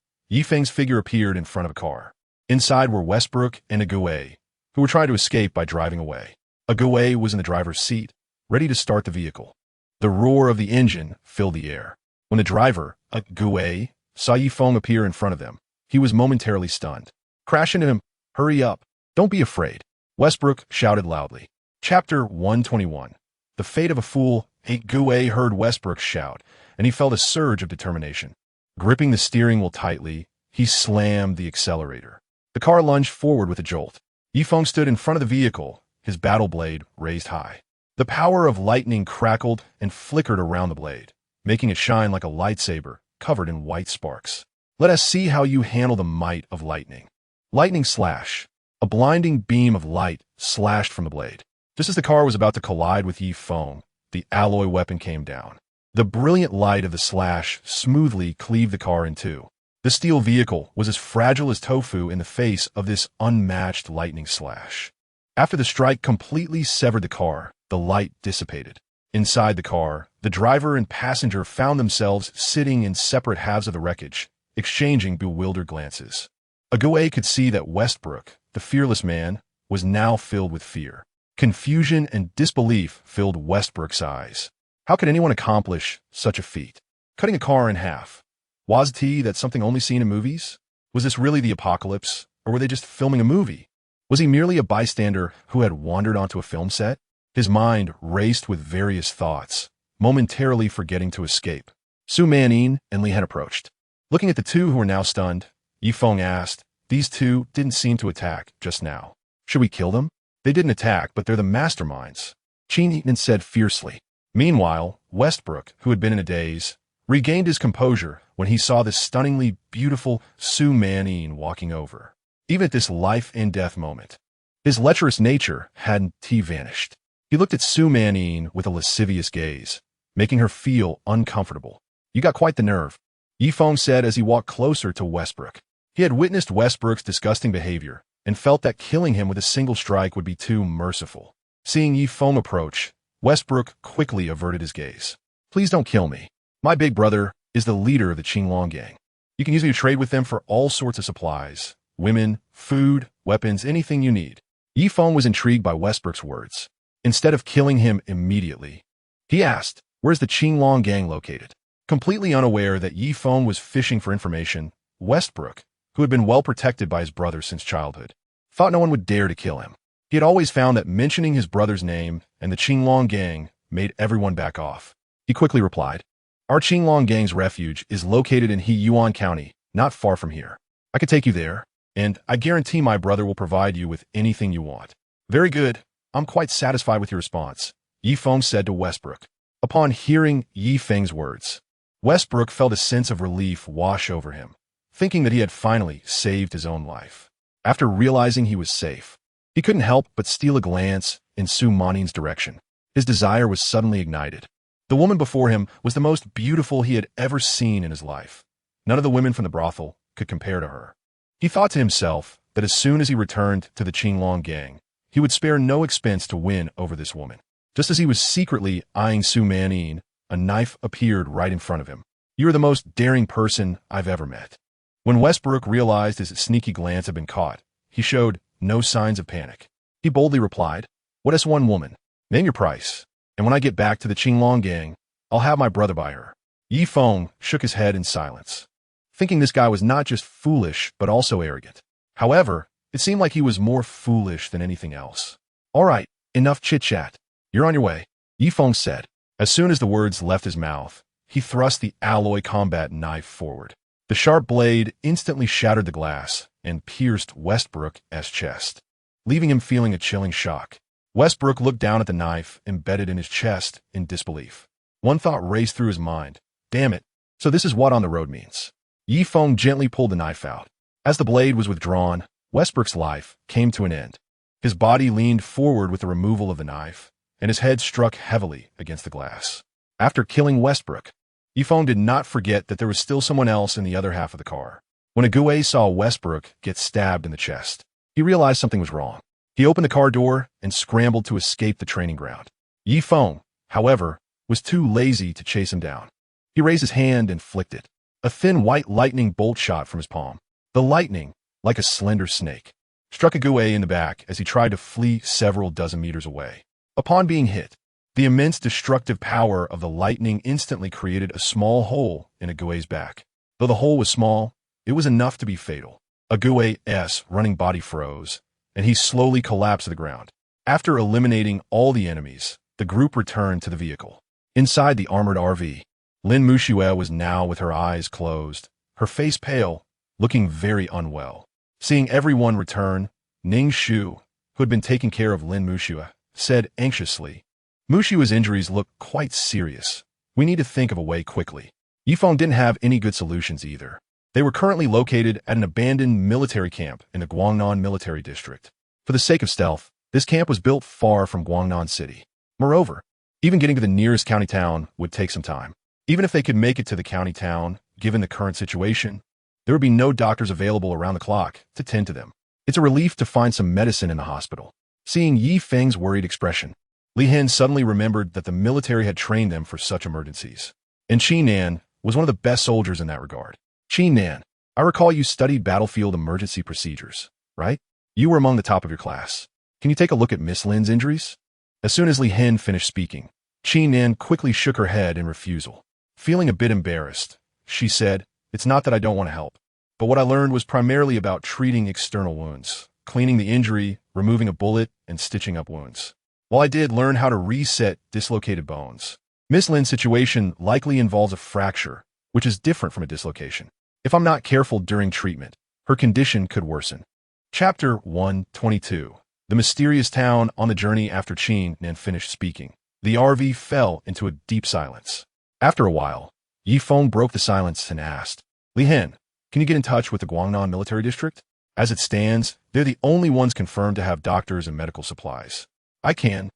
Feng's figure appeared in front of a car. Inside were Westbrook and Agoué, who were trying to escape by driving away. Agoué was in the driver's seat, ready to start the vehicle. The roar of the engine filled the air. When the driver, Agoué, saw Feng appear in front of them, he was momentarily stunned. "Crash into him! Hurry up! Don't be afraid!" Westbrook shouted loudly. Chapter 121. The Fate of a Fool. Agoué heard Westbrook shout, and he felt a surge of determination. Gripping the steering wheel tightly, he slammed the accelerator. The car lunged forward with a jolt. Feng stood in front of the vehicle, his battle blade raised high. The power of lightning crackled and flickered around the blade, making it shine like a lightsaber covered in white sparks. "Let us see how you handle the might of lightning." Lightning slash. A blinding beam of light slashed from the blade. Just as the car was about to collide with Feng, the alloy weapon came down. The brilliant light of the slash smoothly cleaved the car in two. The steel vehicle was as fragile as tofu in the face of this unmatched lightning slash. After the strike completely severed the car, the light dissipated. Inside the car, the driver and passenger found themselves sitting in separate halves of the wreckage, exchanging bewildered glances. Agoué could see that Westbrook, the fearless man, was now filled with fear. Confusion and disbelief filled Westbrook's eyes. How could anyone accomplish such a feat? Cutting a car in half. Was that something only seen in movies? Was this really the apocalypse, or were they just filming a movie? Was he merely a bystander who had wandered onto a film set? His mind raced with various thoughts, momentarily forgetting to escape. Su Manin and Li Hen approached. Looking at the two who were now stunned, Feng asked, "These two didn't seem to attack just now. Should we kill them?" "They didn't attack, but they're the masterminds," Qin Eaton said fiercely. Meanwhile, Westbrook, who had been in a daze, regained his composure when he saw this stunningly beautiful Su Manin walking over. Even at this life-and-death moment, his lecherous nature hadn't vanished. He looked at Su Manin with a lascivious gaze, making her feel uncomfortable. "You got quite the nerve," Feng said as he walked closer to Westbrook. He had witnessed Westbrook's disgusting behavior and felt that killing him with a single strike would be too merciful. Seeing Feng approach, Westbrook quickly averted his gaze. "Please don't kill me. My big brother is the leader of the Qinglong gang. You can use me to trade with them for all sorts of supplies, women, food, weapons, anything you need." Feng was intrigued by Westbrook's words. Instead of killing him immediately, he asked, "Where's the Qinglong gang located?" Completely unaware that Feng was fishing for information, Westbrook, who had been well protected by his brother since childhood, thought no one would dare to kill him. He had always found that mentioning his brother's name and the Qinglong gang made everyone back off. He quickly replied, "Our Qinglong gang's refuge is located in Yuan County, not far from here. I could take you there, and I guarantee my brother will provide you with anything you want." "Very good. I'm quite satisfied with your response," Feng said to Westbrook. Upon hearing Feng's words, Westbrook felt a sense of relief wash over him, thinking that he had finally saved his own life. After realizing he was safe, he couldn't help but steal a glance in Su Manin's direction. His desire was suddenly ignited. The woman before him was the most beautiful he had ever seen in his life. None of the women from the brothel could compare to her. He thought to himself that as soon as he returned to the Qinglong gang, he would spare no expense to win over this woman. Just as he was secretly eyeing Su Manin, a knife appeared right in front of him. "You are the most daring person I've ever met." When Westbrook realized his sneaky glance had been caught, he showed no signs of panic. He boldly replied, "What is one woman? Name your price, and when I get back to the Qinglong gang, I'll have my brother buy her." Yi Feng shook his head in silence, thinking this guy was not just foolish but also arrogant. However, it seemed like he was more foolish than anything else. "All right, enough chit-chat. You're on your way," Yi Feng said. As soon as the words left his mouth, he thrust the alloy combat knife forward. The sharp blade instantly shattered the glass and pierced Westbrook's chest, leaving him feeling a chilling shock. Westbrook looked down at the knife embedded in his chest in disbelief. One thought raced through his mind. Damn it, so this is what on the road means. Yi Feng gently pulled the knife out. As the blade was withdrawn, Westbrook's life came to an end. His body leaned forward with the removal of the knife, and his head struck heavily against the glass. After killing Westbrook, Yi Feng did not forget that there was still someone else in the other half of the car. When Ague saw Westbrook get stabbed in the chest, he realized something was wrong. He opened the car door and scrambled to escape the training ground. Yi Feng, however, was too lazy to chase him down. He raised his hand and flicked it. A thin white lightning bolt shot from his palm. The lightning, like a slender snake, struck Ague in the back as he tried to flee several dozen meters away. Upon being hit, the immense destructive power of the lightning instantly created a small hole in Ague's back. Though the hole was small, it was enough to be fatal. Ague's running body froze, and he slowly collapsed to the ground. After eliminating all the enemies, the group returned to the vehicle. Inside the armored RV, Lin Muxue was now with her eyes closed, her face pale, looking very unwell. Seeing everyone return, Ning Shu, who had been taking care of Lin Muxue, said anxiously, "Mushua's injuries look quite serious. We need to think of a way quickly." Yi Feng didn't have any good solutions either. They were currently located at an abandoned military camp in the Guangnan military district. For the sake of stealth, this camp was built far from Guangnan City. Moreover, even getting to the nearest county town would take some time. Even if they could make it to the county town, given the current situation, there would be no doctors available around the clock to tend to them. It's a relief to find some medicine in the hospital. Seeing Yi Feng's worried expression, Li Hen suddenly remembered that the military had trained them for such emergencies. And Qi Nan was one of the best soldiers in that regard. "Qi Nan, I recall you studied battlefield emergency procedures, right? You were among the top of your class. Can you take a look at Miss Lin's injuries?" As soon as Li Hen finished speaking, Qi Nan quickly shook her head in refusal. Feeling a bit embarrassed, she said, "It's not that I don't want to help, but what I learned was primarily about treating external wounds, cleaning the injury, removing a bullet, and stitching up wounds. While I did learn how to reset dislocated bones, Miss Lin's situation likely involves a fracture, which is different from a dislocation. If I'm not careful during treatment, her condition could worsen." Chapter 122. The mysterious town on the journey. After Qin Nan finished speaking, the RV fell into a deep silence. After a while, Yi Feng broke the silence and asked, "Li Hen, can you get in touch with the Guangnan military district? As it stands, they're the only ones confirmed to have doctors and medical supplies." "I can,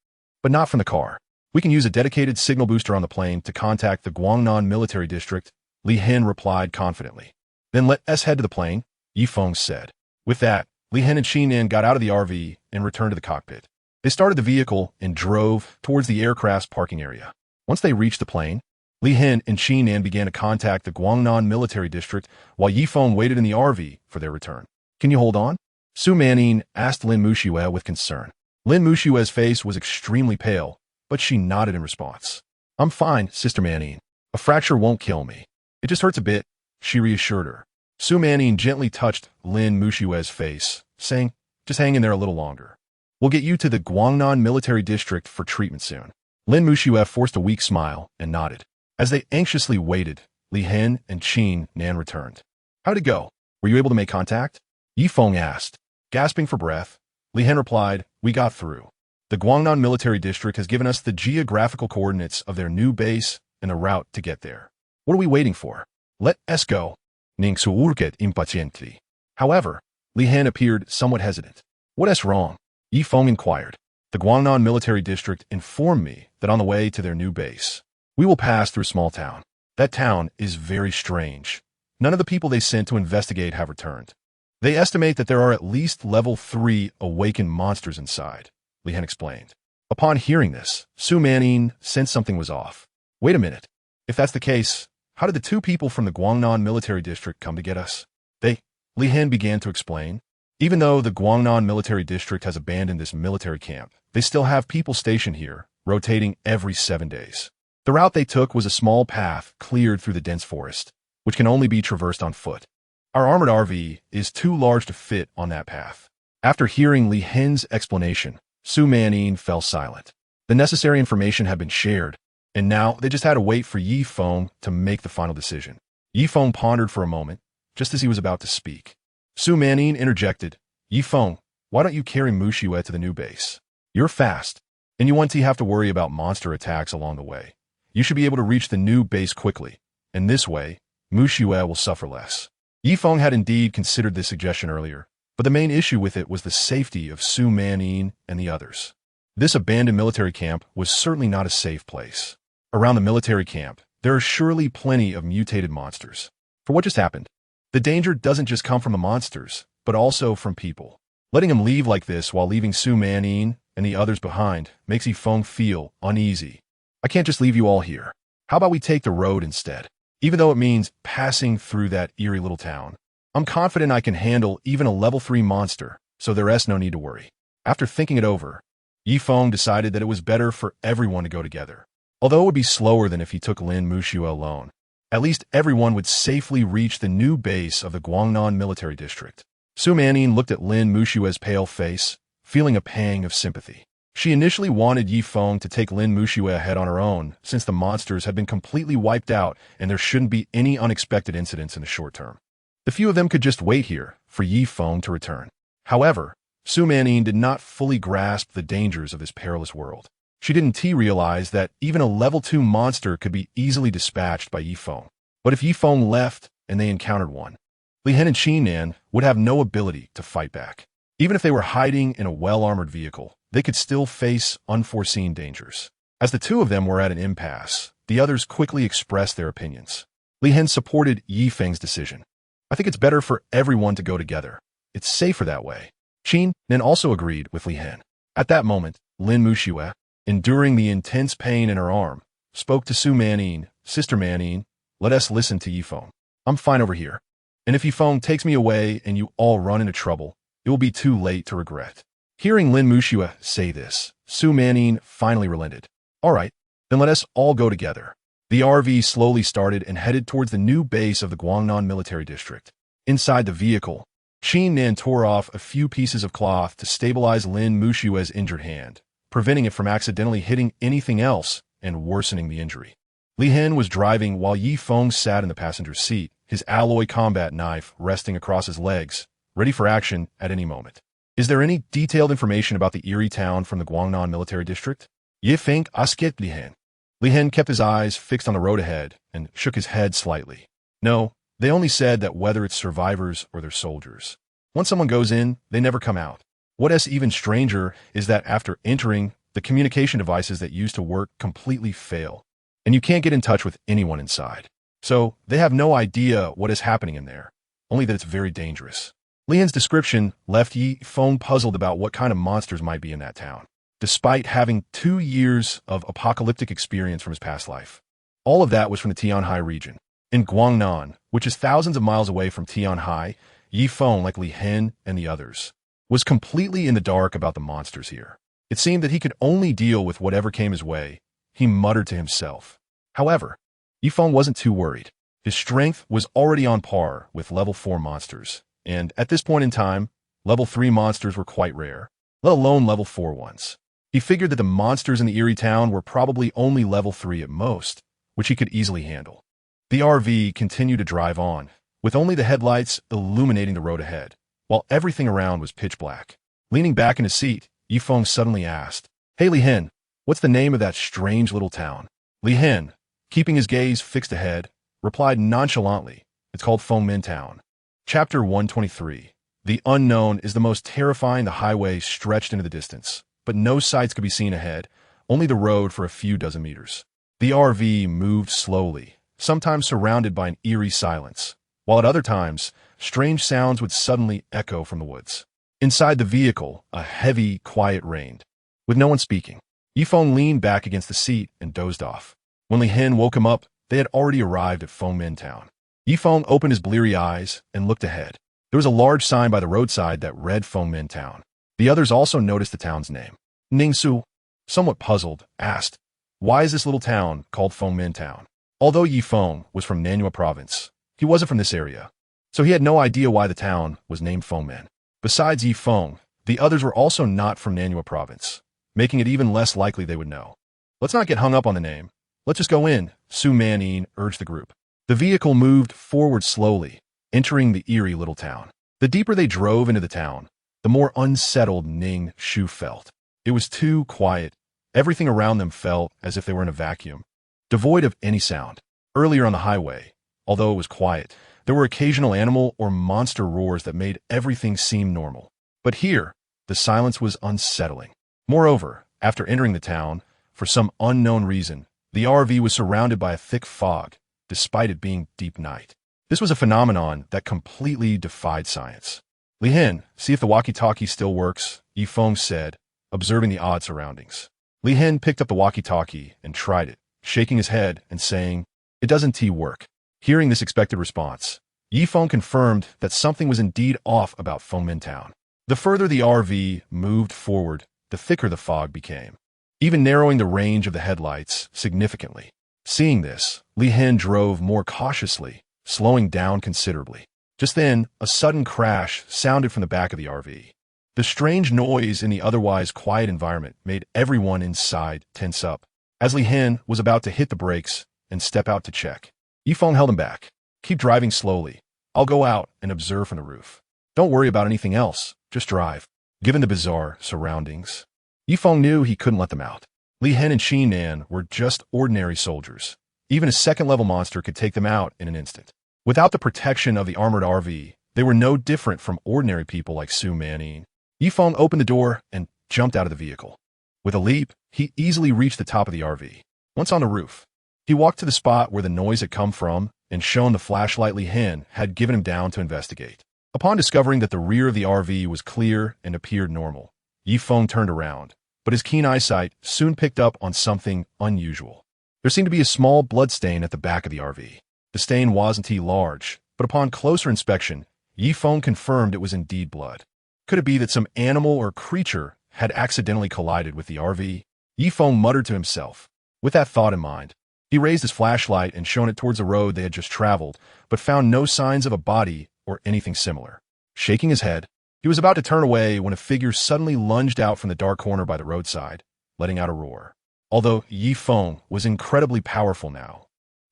but not from the car. We can use a dedicated signal booster on the plane to contact the Guangnan military district," Li Hen replied confidently. "Then let us head to the plane," Yi Feng said. With that, Li Hen and Qi Nan got out of the RV and returned to the cockpit. They started the vehicle and drove towards the aircraft's parking area. Once they reached the plane, Li Hen and Qi Nan began to contact the Guangnan military district while Yi Feng waited in the RV for their return. "Can you hold on?" Su Manin asked Lin Muxue with concern. Lin Muxue's face was extremely pale, but she nodded in response. "I'm fine, Sister Manin. A fracture won't kill me. It just hurts a bit," she reassured her. Su Manin gently touched Lin Muxue's face, saying, "Just hang in there a little longer. We'll get you to the Guangnan military district for treatment soon." Lin Muxue forced a weak smile and nodded. As they anxiously waited, Li Hen and Qin Nan returned. "How'd it go? Were you able to make contact?" Yi Feng asked. Gasping for breath, Li Hen replied, "We got through. The Guangnan military district has given us the geographical coordinates of their new base and the route to get there. What are we waiting for? Let us go." Ning Su urget impaciently. However, Li Hen appeared somewhat hesitant. "What is wrong?" Yi Feng inquired. "The Guangnan military district informed me that on the way to their new base, We will pass through a small town. That town is very strange. None of the people they sent to investigate have returned. They estimate that there are at least level 3 awakened monsters inside, Li Han explained. Upon hearing this, Su Manning sensed something was off. Wait a minute. If that's the case, how did the 2 people from the Guangnan military district come to get us? Li Han began to explain. Even though the Guangnan military district has abandoned this military camp, they still have people stationed here, rotating every 7 days. The route they took was a small path cleared through the dense forest, which can only be traversed on foot. Our armored RV is too large to fit on that path. After hearing Li Han's explanation, Su Manning fell silent. The necessary information had been shared, and now they just had to wait for Yi Feng to make the final decision. Yi Feng pondered for a moment, just as he was about to speak. Su Manning interjected, Yi Feng, why don't you carry Mushiue to the new base? You're fast, and you won't have to worry about monster attacks along the way. You should be able to reach the new base quickly, and this way, Mushiue will suffer less. Yi Feng had indeed considered this suggestion earlier, but the main issue with it was the safety of Su Manning and the others. This abandoned military camp was certainly not a safe place. Around the military camp, there are surely plenty of mutated monsters. For what just happened, the danger doesn't just come from the monsters, but also from people. Letting him leave like this while leaving Su Manning and the others behind makes Yi Feng feel uneasy. I can't just leave you all here. How about we take the road instead? Even though it means passing through that eerie little town, I'm confident I can handle even a level 3 monster, so there is no need to worry. After thinking it over, Yi Feng decided that it was better for everyone to go together. Although it would be slower than if he took Lin Mushiue alone, at least everyone would safely reach the new base of the Guangnan military district. Su Manning looked at Lin Mushue's pale face, feeling a pang of sympathy. She initially wanted Yi Feng to take Lin Mushue ahead on her own, since the monsters had been completely wiped out and there shouldn't be any unexpected incidents in the short term. The few of them could just wait here for Yi Feng to return. However, Su Manning did not fully grasp the dangers of this perilous world. She didn't realize that even a level 2 monster could be easily dispatched by Yi Feng. But if Yi Feng left and they encountered one, Li Han and Qin Nan would have no ability to fight back. Even if they were hiding in a well-armored vehicle, they could still face unforeseen dangers. As the 2 of them were at an impasse, the others quickly expressed their opinions. Li Han supported Yi Feng's decision. I think it's better for everyone to go together. It's safer that way. Qin Nan also agreed with Li Han. At that moment, Lin Mushue, enduring the intense pain in her arm, spoke to Su Manning, Sister Manning, let us listen to Yi Feng. I'm fine over here. And if Yi Feng takes me away and you all run into trouble, it will be too late to regret. Hearing Lin Mushue say this, Su Manning finally relented. All right, then let us all go together. The RV slowly started and headed towards the new base of the Guangnan military district. Inside the vehicle, Qin Nan tore off a few pieces of cloth to stabilize Lin Mushue's injured hand, preventing it from accidentally hitting anything else and worsening the injury. Li Han was driving while Yi Feng sat in the passenger seat, his alloy combat knife resting across his legs, ready for action at any moment. Is there any detailed information about the eerie town from the Guangnan military district? Yi Feng asked Li Han. Li Han kept his eyes fixed on the road ahead and shook his head slightly. No, they only said that whether it's survivors or their soldiers. Once someone goes in, they never come out. What is even stranger is that after entering, the communication devices that used to work completely fail, and you can't get in touch with anyone inside. So, they have no idea what is happening in there, only that it's very dangerous. Li Han's description left Yi Feng puzzled about what kind of monsters might be in that town, despite having 2 years of apocalyptic experience from his past life. All of that was from the Tianhai region. In Guangnan, which is thousands of miles away from Tianhai, Yi Feng, like Li Han and the others, was completely in the dark about the monsters here. It seemed that he could only deal with whatever came his way, he muttered to himself. However, Yi Feng wasn't too worried. His strength was already on par with level 4 monsters, and at this point in time, level 3 monsters were quite rare, let alone level 4 ones. He figured that the monsters in the eerie town were probably only level 3 at most, which he could easily handle. The RV continued to drive on, with only the headlights illuminating the road ahead, while everything around was pitch black. Leaning back in his seat, Yi Feng suddenly asked, Hey Li Han, what's the name of that strange little town? Li Han, keeping his gaze fixed ahead, replied nonchalantly, It's called Feng Town. Chapter 123. The unknown is the most terrifying. The highway stretched into the distance, but no sights could be seen ahead, only the road for a few dozen meters. The RV moved slowly, sometimes surrounded by an eerie silence, while at other times, strange sounds would suddenly echo from the woods. Inside the vehicle, a heavy quiet reigned. With no one speaking, Yifeng leaned back against the seat and dozed off. When Li Hin woke him up, they had already arrived at Feng town. Yifeng opened his bleary eyes and looked ahead. There was a large sign by the roadside that read Feng town. The others also noticed the town's name. Ningsu, somewhat puzzled, asked, "Why is this little town called Feng town?" Although Yifeng was from Nanhua province, he wasn't from this area, so he had no idea why the town was named Feng. Besides Yifeng, the others were also not from Nanhua province, making it even less likely they would know. "Let's not get hung up on the name. Let's just go in," Su Manin urged the group. The vehicle moved forward slowly, entering the eerie little town. The deeper they drove into the town, the more unsettled Ning Shu felt. It was too quiet. Everything around them felt as if they were in a vacuum, devoid of any sound. Earlier on the highway, although it was quiet, there were occasional animal or monster roars that made everything seem normal. But here, the silence was unsettling. Moreover, after entering the town, for some unknown reason, the RV was surrounded by a thick fog, despite it being deep night. This was a phenomenon that completely defied science. "Li Hin, see if the walkie-talkie still works," Yifeng said, observing the odd surroundings. Li Hin picked up the walkie-talkie and tried it, shaking his head and saying, "It doesn't work." Hearing this expected response, Yifeng confirmed that something was indeed off about Feng town. The further the RV moved forward, the thicker the fog became, even narrowing the range of the headlights significantly. Seeing this, Li Hin drove more cautiously, slowing down considerably. Just then, a sudden crash sounded from the back of the RV. The strange noise in the otherwise quiet environment made everyone inside tense up. As Li Hin was about to hit the brakes and step out to check, Yifeng held him back. "Keep driving slowly. I'll go out and observe from the roof. Don't worry about anything else. Just drive." Given the bizarre surroundings, Yifeng knew he couldn't let them out. Li Hin and Qi Nan were just ordinary soldiers. Even a second-level monster could take them out in an instant. Without the protection of the armored RV, they were no different from ordinary people like Su Manin. Yifeng opened the door and jumped out of the vehicle. With a leap, he easily reached the top of the RV. Once on the roof, he walked to the spot where the noise had come from and shone the flashlight Li Hin had given him down to investigate. Upon discovering that the rear of the RV was clear and appeared normal, Yifeng turned around, but his keen eyesight soon picked up on something unusual. There seemed to be a small blood stain at the back of the RV. The stain wasn't large, but upon closer inspection, Yifeng confirmed it was indeed blood. Could it be that some animal or creature had accidentally collided with the RV? Yifeng muttered to himself. With that thought in mind, he raised his flashlight and shone it towards the road they had just traveled, but found no signs of a body or anything similar. Shaking his head, he was about to turn away when a figure suddenly lunged out from the dark corner by the roadside, letting out a roar. Although Yifeng was incredibly powerful now,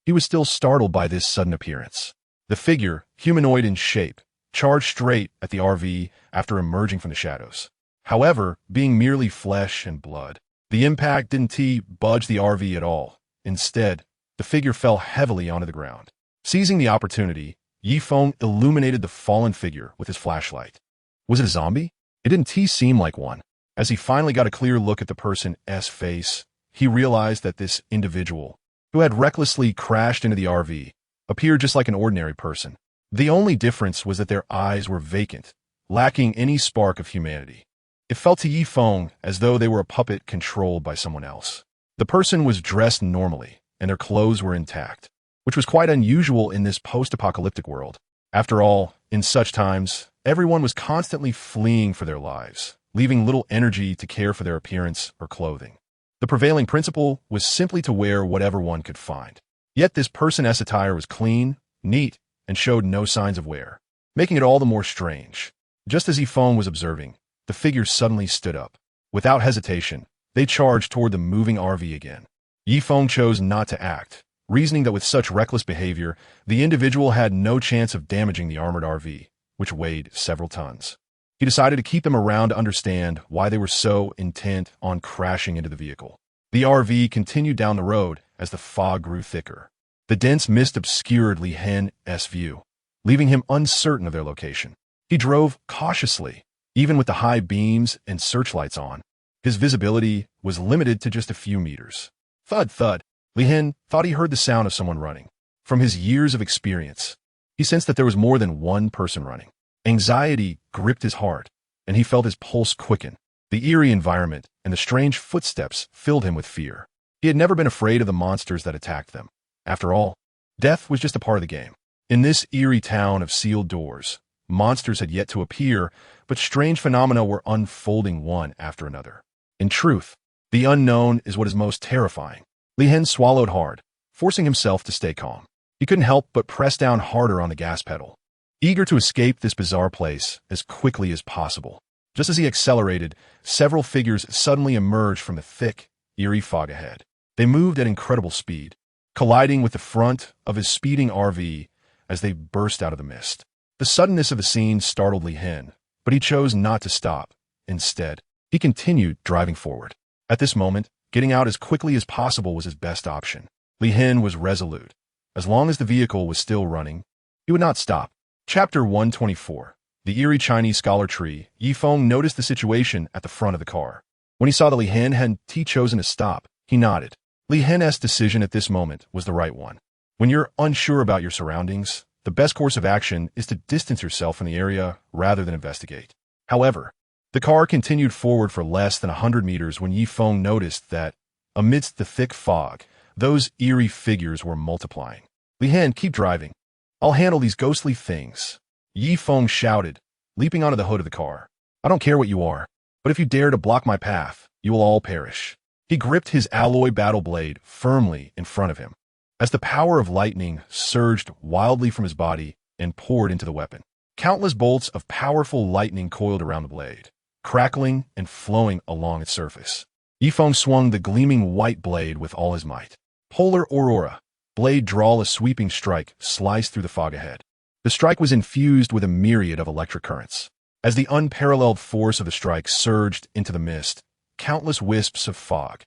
he was still startled by this sudden appearance. The figure, humanoid in shape, charged straight at the RV after emerging from the shadows. However, being merely flesh and blood, the impact didn't budge the RV at all. Instead, the figure fell heavily onto the ground. Seizing the opportunity, Yifeng illuminated the fallen figure with his flashlight. Was it a zombie? It didn't seem like one. As he finally got a clear look at the person's face, he realized that this individual, who had recklessly crashed into the RV, appeared just like an ordinary person. The only difference was that their eyes were vacant, lacking any spark of humanity. It felt to Yifeng as though they were a puppet controlled by someone else. The person was dressed normally, and their clothes were intact, which was quite unusual in this post-apocalyptic world. After all, in such times, everyone was constantly fleeing for their lives, leaving little energy to care for their appearance or clothing. The prevailing principle was simply to wear whatever one could find. Yet this person's attire was clean, neat, and showed no signs of wear, making it all the more strange. Just as Yifeng was observing, the figure suddenly stood up. Without hesitation, they charged toward the moving RV again. Yifeng chose not to act, reasoning that with such reckless behavior, the individual had no chance of damaging the armored RV, which weighed several tons. He decided to keep them around to understand why they were so intent on crashing into the vehicle. The RV continued down the road as the fog grew thicker. The dense mist obscured Li Hin's view, leaving him uncertain of their location. He drove cautiously, even with the high beams and searchlights on. His visibility was limited to just a few meters. Thud, thud. Li Hin thought he heard the sound of someone running. From his years of experience, he sensed that there was more than one person running. Anxiety gripped his heart, and he felt his pulse quicken. The eerie environment and the strange footsteps filled him with fear. He had never been afraid of the monsters that attacked them. After all, death was just a part of the game. In this eerie town of sealed doors, monsters had yet to appear, but strange phenomena were unfolding one after another. In truth, the unknown is what is most terrifying. Li Hin swallowed hard, forcing himself to stay calm. He couldn't help but press down harder on the gas pedal, eager to escape this bizarre place as quickly as possible. Just as he accelerated, several figures suddenly emerged from the thick, eerie fog ahead. They moved at incredible speed, colliding with the front of his speeding RV as they burst out of the mist. The suddenness of the scene startled Li Hin, but he chose not to stop. Instead, he continued driving forward. At this moment, getting out as quickly as possible was his best option. Li Hin was resolute. As long as the vehicle was still running, he would not stop. Chapter 124. The eerie Chinese scholar tree. Feng noticed the situation at the front of the car. When he saw that Li Hin had chosen to stop, he nodded. Li Hin's decision at this moment was the right one. When you're unsure about your surroundings, the best course of action is to distance yourself from the area rather than investigate. However, the car continued forward for less than 100 meters when Feng noticed that, amidst the thick fog, those eerie figures were multiplying. Li Hin, keep driving. I'll handle these ghostly things. Feng shouted, leaping onto the hood of the car. I don't care what you are, but if you dare to block my path, you will all perish. He gripped his alloy battle blade firmly in front of him, as the power of lightning surged wildly from his body and poured into the weapon. Countless bolts of powerful lightning coiled around the blade, crackling and flowing along its surface. Feng swung the gleaming white blade with all his might. Polar aurora, blade draw a sweeping strike sliced through the fog ahead. The strike was infused with a myriad of electric currents. As the unparalleled force of the strike surged into the mist, countless wisps of fog,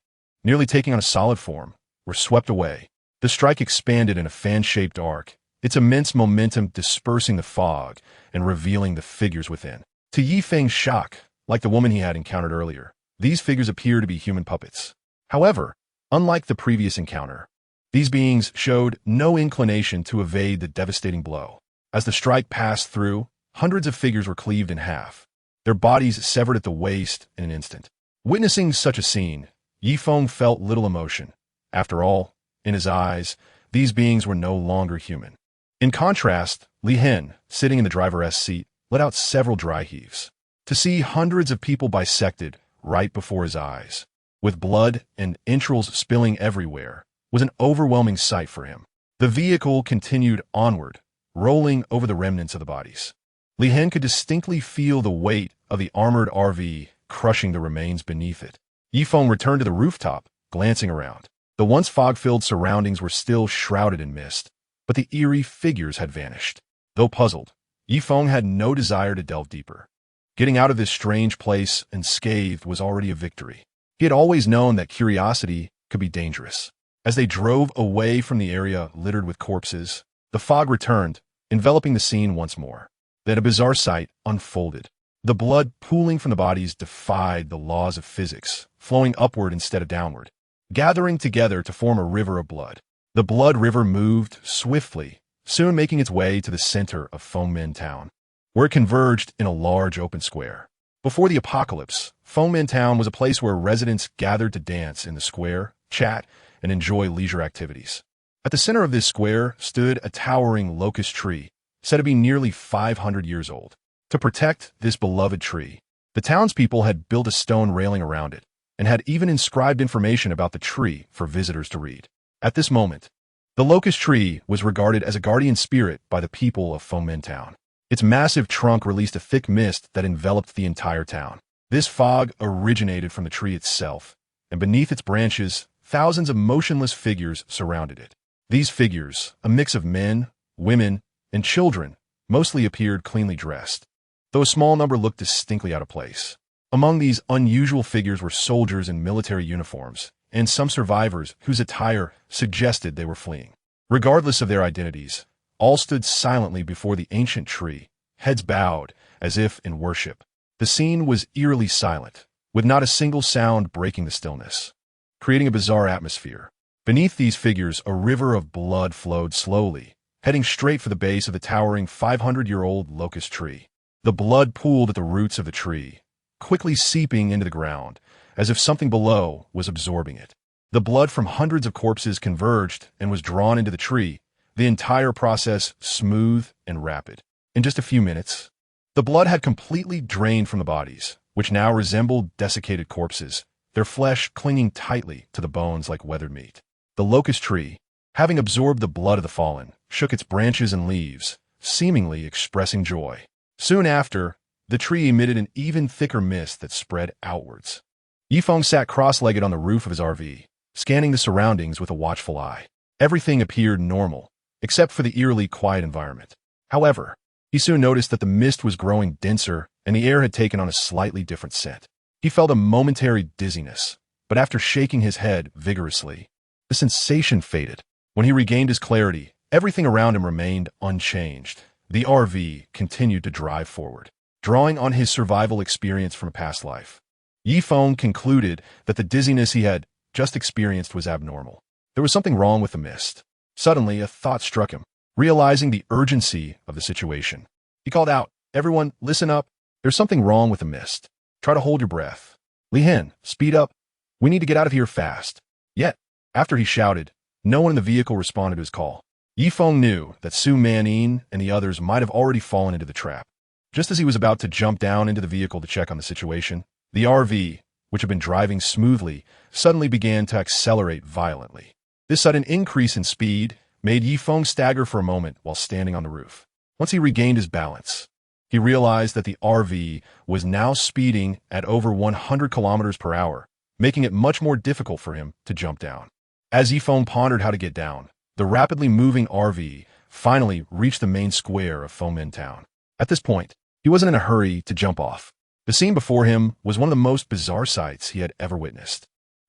nearly taking on a solid form, were swept away. The strike expanded in a fan-shaped arc, its immense momentum dispersing the fog and revealing the figures within. To Feng's shock, like the woman he had encountered earlier, these figures appear to be human puppets. However, unlike the previous encounter, these beings showed no inclination to evade the devastating blow. As the strike passed through, hundreds of figures were cleaved in half, their bodies severed at the waist in an instant. Witnessing such a scene, Feng felt little emotion. After all, in his eyes, these beings were no longer human. In contrast, Li Hin, sitting in the driver's seat, let out several dry heaves. To see hundreds of people bisected right before his eyes, with blood and entrails spilling everywhere, was an overwhelming sight for him. The vehicle continued onward, rolling over the remnants of the bodies. Li Hin could distinctly feel the weight of the armored RV crushing the remains beneath it. Feng returned to the rooftop, glancing around. The once fog-filled surroundings were still shrouded in mist, but the eerie figures had vanished. Though puzzled, Feng had no desire to delve deeper. Getting out of this strange place unscathed was already a victory. He had always known that curiosity could be dangerous. As they drove away from the area littered with corpses, the fog returned, enveloping the scene once more. Then a bizarre sight unfolded. The blood pooling from the bodies defied the laws of physics, flowing upward instead of downward, gathering together to form a river of blood. The blood river moved swiftly, soon making its way to the center of Feng Town, where it converged in a large open square. Before the apocalypse, Feng Town was a place where residents gathered to dance in the square, chat, and enjoy leisure activities. At the center of this square stood a towering locust tree, said to be nearly 500 years old. To protect this beloved tree, the townspeople had built a stone railing around it, and had even inscribed information about the tree for visitors to read. At this moment, the locust tree was regarded as a guardian spirit by the people of Feng Town. Its massive trunk released a thick mist that enveloped the entire town. This fog originated from the tree itself, and beneath its branches, thousands of motionless figures surrounded it. These figures, a mix of men, women, and children, mostly appeared cleanly dressed, though a small number looked distinctly out of place. Among these unusual figures were soldiers in military uniforms, and some survivors whose attire suggested they were fleeing. Regardless of their identities, all stood silently before the ancient tree, heads bowed, as if in worship. The scene was eerily silent, with not a single sound breaking the stillness, creating a bizarre atmosphere. Beneath these figures, a river of blood flowed slowly, heading straight for the base of the towering 500-year-old locust tree. The blood pooled at the roots of the tree, quickly seeping into the ground, as if something below was absorbing it. The blood from hundreds of corpses converged and was drawn into the tree, the entire process smooth and rapid. In just a few minutes, the blood had completely drained from the bodies, which now resembled desiccated corpses, their flesh clinging tightly to the bones like weathered meat. The locust tree, having absorbed the blood of the fallen, shook its branches and leaves, seemingly expressing joy. Soon after, the tree emitted an even thicker mist that spread outwards. Yifeng sat cross-legged on the roof of his RV, scanning the surroundings with a watchful eye. Everything appeared normal, except for the eerily quiet environment. However, he soon noticed that the mist was growing denser and the air had taken on a slightly different scent. He felt a momentary dizziness, but after shaking his head vigorously, the sensation faded. When he regained his clarity, everything around him remained unchanged. The RV continued to drive forward, drawing on his survival experience from a past life. Yifeng concluded that the dizziness he had just experienced was abnormal. There was something wrong with the mist. Suddenly, a thought struck him. Realizing the urgency of the situation, he called out, "Everyone, listen up. There's something wrong with the mist. Try to hold your breath. Li Hen, speed up. We need to get out of here fast." Yet, after he shouted, no one in the vehicle responded to his call. Yifeng knew that Su Manyin and the others might have already fallen into the trap. Just as he was about to jump down into the vehicle to check on the situation, the RV, which had been driving smoothly, suddenly began to accelerate violently. This sudden increase in speed made Yifeng stagger for a moment while standing on the roof. Once he regained his balance, he realized that the RV was now speeding at over 100 kilometers per hour, making it much more difficult for him to jump down. As Yifeng pondered how to get down, the rapidly moving RV finally reached the main square of Fengmen town. At this point, he wasn't in a hurry to jump off. The scene before him was one of the most bizarre sights he had ever witnessed.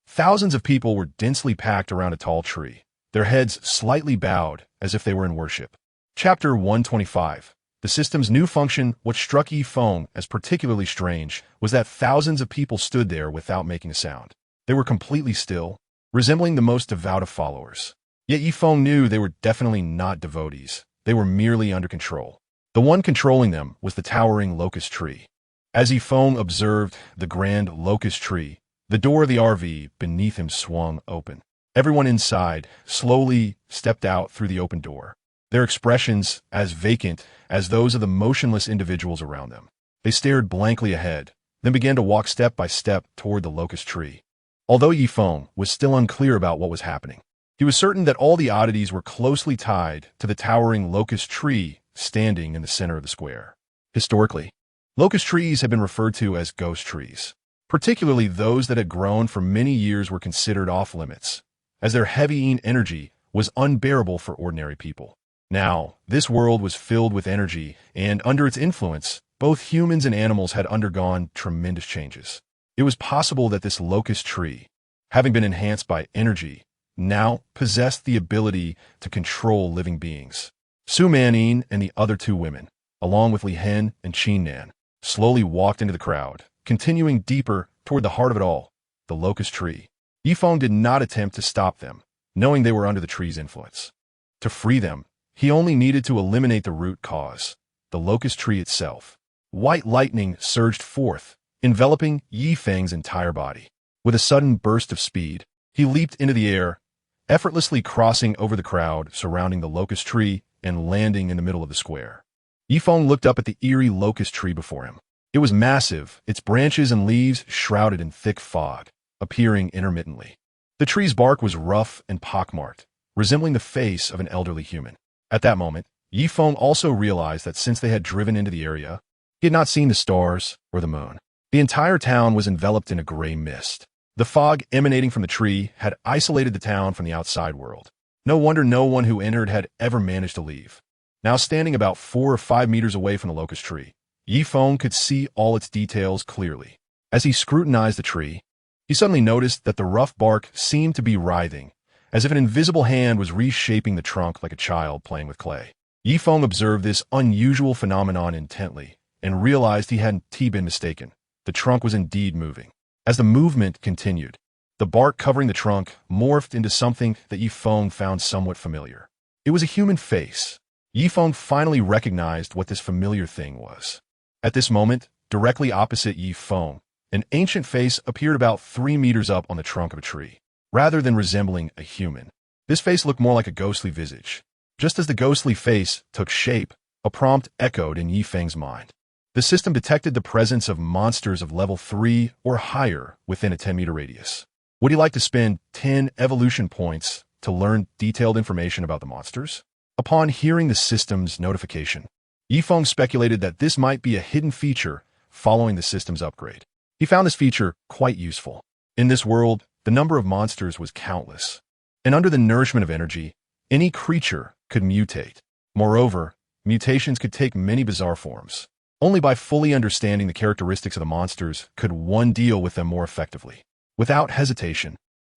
Thousands of people were densely packed around a tall tree, their heads slightly bowed as if they were in worship. Chapter 125. The system's new function. What struck Yifeng as particularly strange was that thousands of people stood there without making a sound. They were completely still, resembling the most devout of followers. Yet Yifeng knew they were definitely not devotees. They were merely under control. The one controlling them was the towering locust tree. As Yifeng observed the grand locust tree, the door of the RV beneath him swung open. Everyone inside slowly stepped out through the open door, their expressions as vacant as those of the motionless individuals around them. They stared blankly ahead, then began to walk step by step toward the locust tree. Although Yifeng was still unclear about what was happening, he was certain that all the oddities were closely tied to the towering locust tree standing in the center of the square. Historically, locust trees have been referred to as ghost trees. Particularly those that had grown for many years were considered off-limits, as their heavy energy was unbearable for ordinary people. Now, this world was filled with energy, and under its influence, both humans and animals had undergone tremendous changes. It was possible that this locust tree, having been enhanced by energy, now possessed the ability to control living beings. Su Manyin and the other two women, along with Li Hen and Qin Nan, slowly walked into the crowd, continuing deeper toward the heart of it all, the locust tree. Yifeng did not attempt to stop them, knowing they were under the tree's influence. To free them, he only needed to eliminate the root cause, the locust tree itself. White lightning surged forth, enveloping Yifeng's entire body. With a sudden burst of speed, he leaped into the air, effortlessly crossing over the crowd surrounding the locust tree and landing in the middle of the square. Yifeng looked up at the eerie locust tree before him. It was massive, its branches and leaves shrouded in thick fog, appearing intermittently. The tree's bark was rough and pockmarked, resembling the face of an elderly human. At that moment, Yifeng also realized that since they had driven into the area, he had not seen the stars or the moon. The entire town was enveloped in a gray mist. The fog emanating from the tree had isolated the town from the outside world. No wonder no one who entered had ever managed to leave. Now standing about 4 or 5 meters away from the locust tree, Yifeng could see all its details clearly. As he scrutinized the tree, he suddenly noticed that the rough bark seemed to be writhing, as if an invisible hand was reshaping the trunk like a child playing with clay. Yifeng observed this unusual phenomenon intently and realized he hadn't been mistaken. The trunk was indeed moving. As the movement continued, The bark covering the trunk morphed into something that Yifeng found somewhat familiar. It was a human face. Yifeng finally recognized what this familiar thing was. At this moment, directly opposite Yifeng, an ancient face appeared about 3 meters up on the trunk of a tree. Rather than resembling a human, this face looked more like a ghostly visage. Just as the ghostly face took shape, a prompt echoed in Yifeng's mind. The system detected the presence of monsters of level 3 or higher within a 10-meter radius. Would he like to spend 10 evolution points to learn detailed information about the monsters? Upon hearing the system's notification, Yifeng speculated that this might be a hidden feature following the system's upgrade. He found this feature quite useful. In this world, the number of monsters was countless, and under the nourishment of energy, any creature could mutate. Moreover, mutations could take many bizarre forms. Only by fully understanding the characteristics of the monsters could one deal with them more effectively. Without hesitation,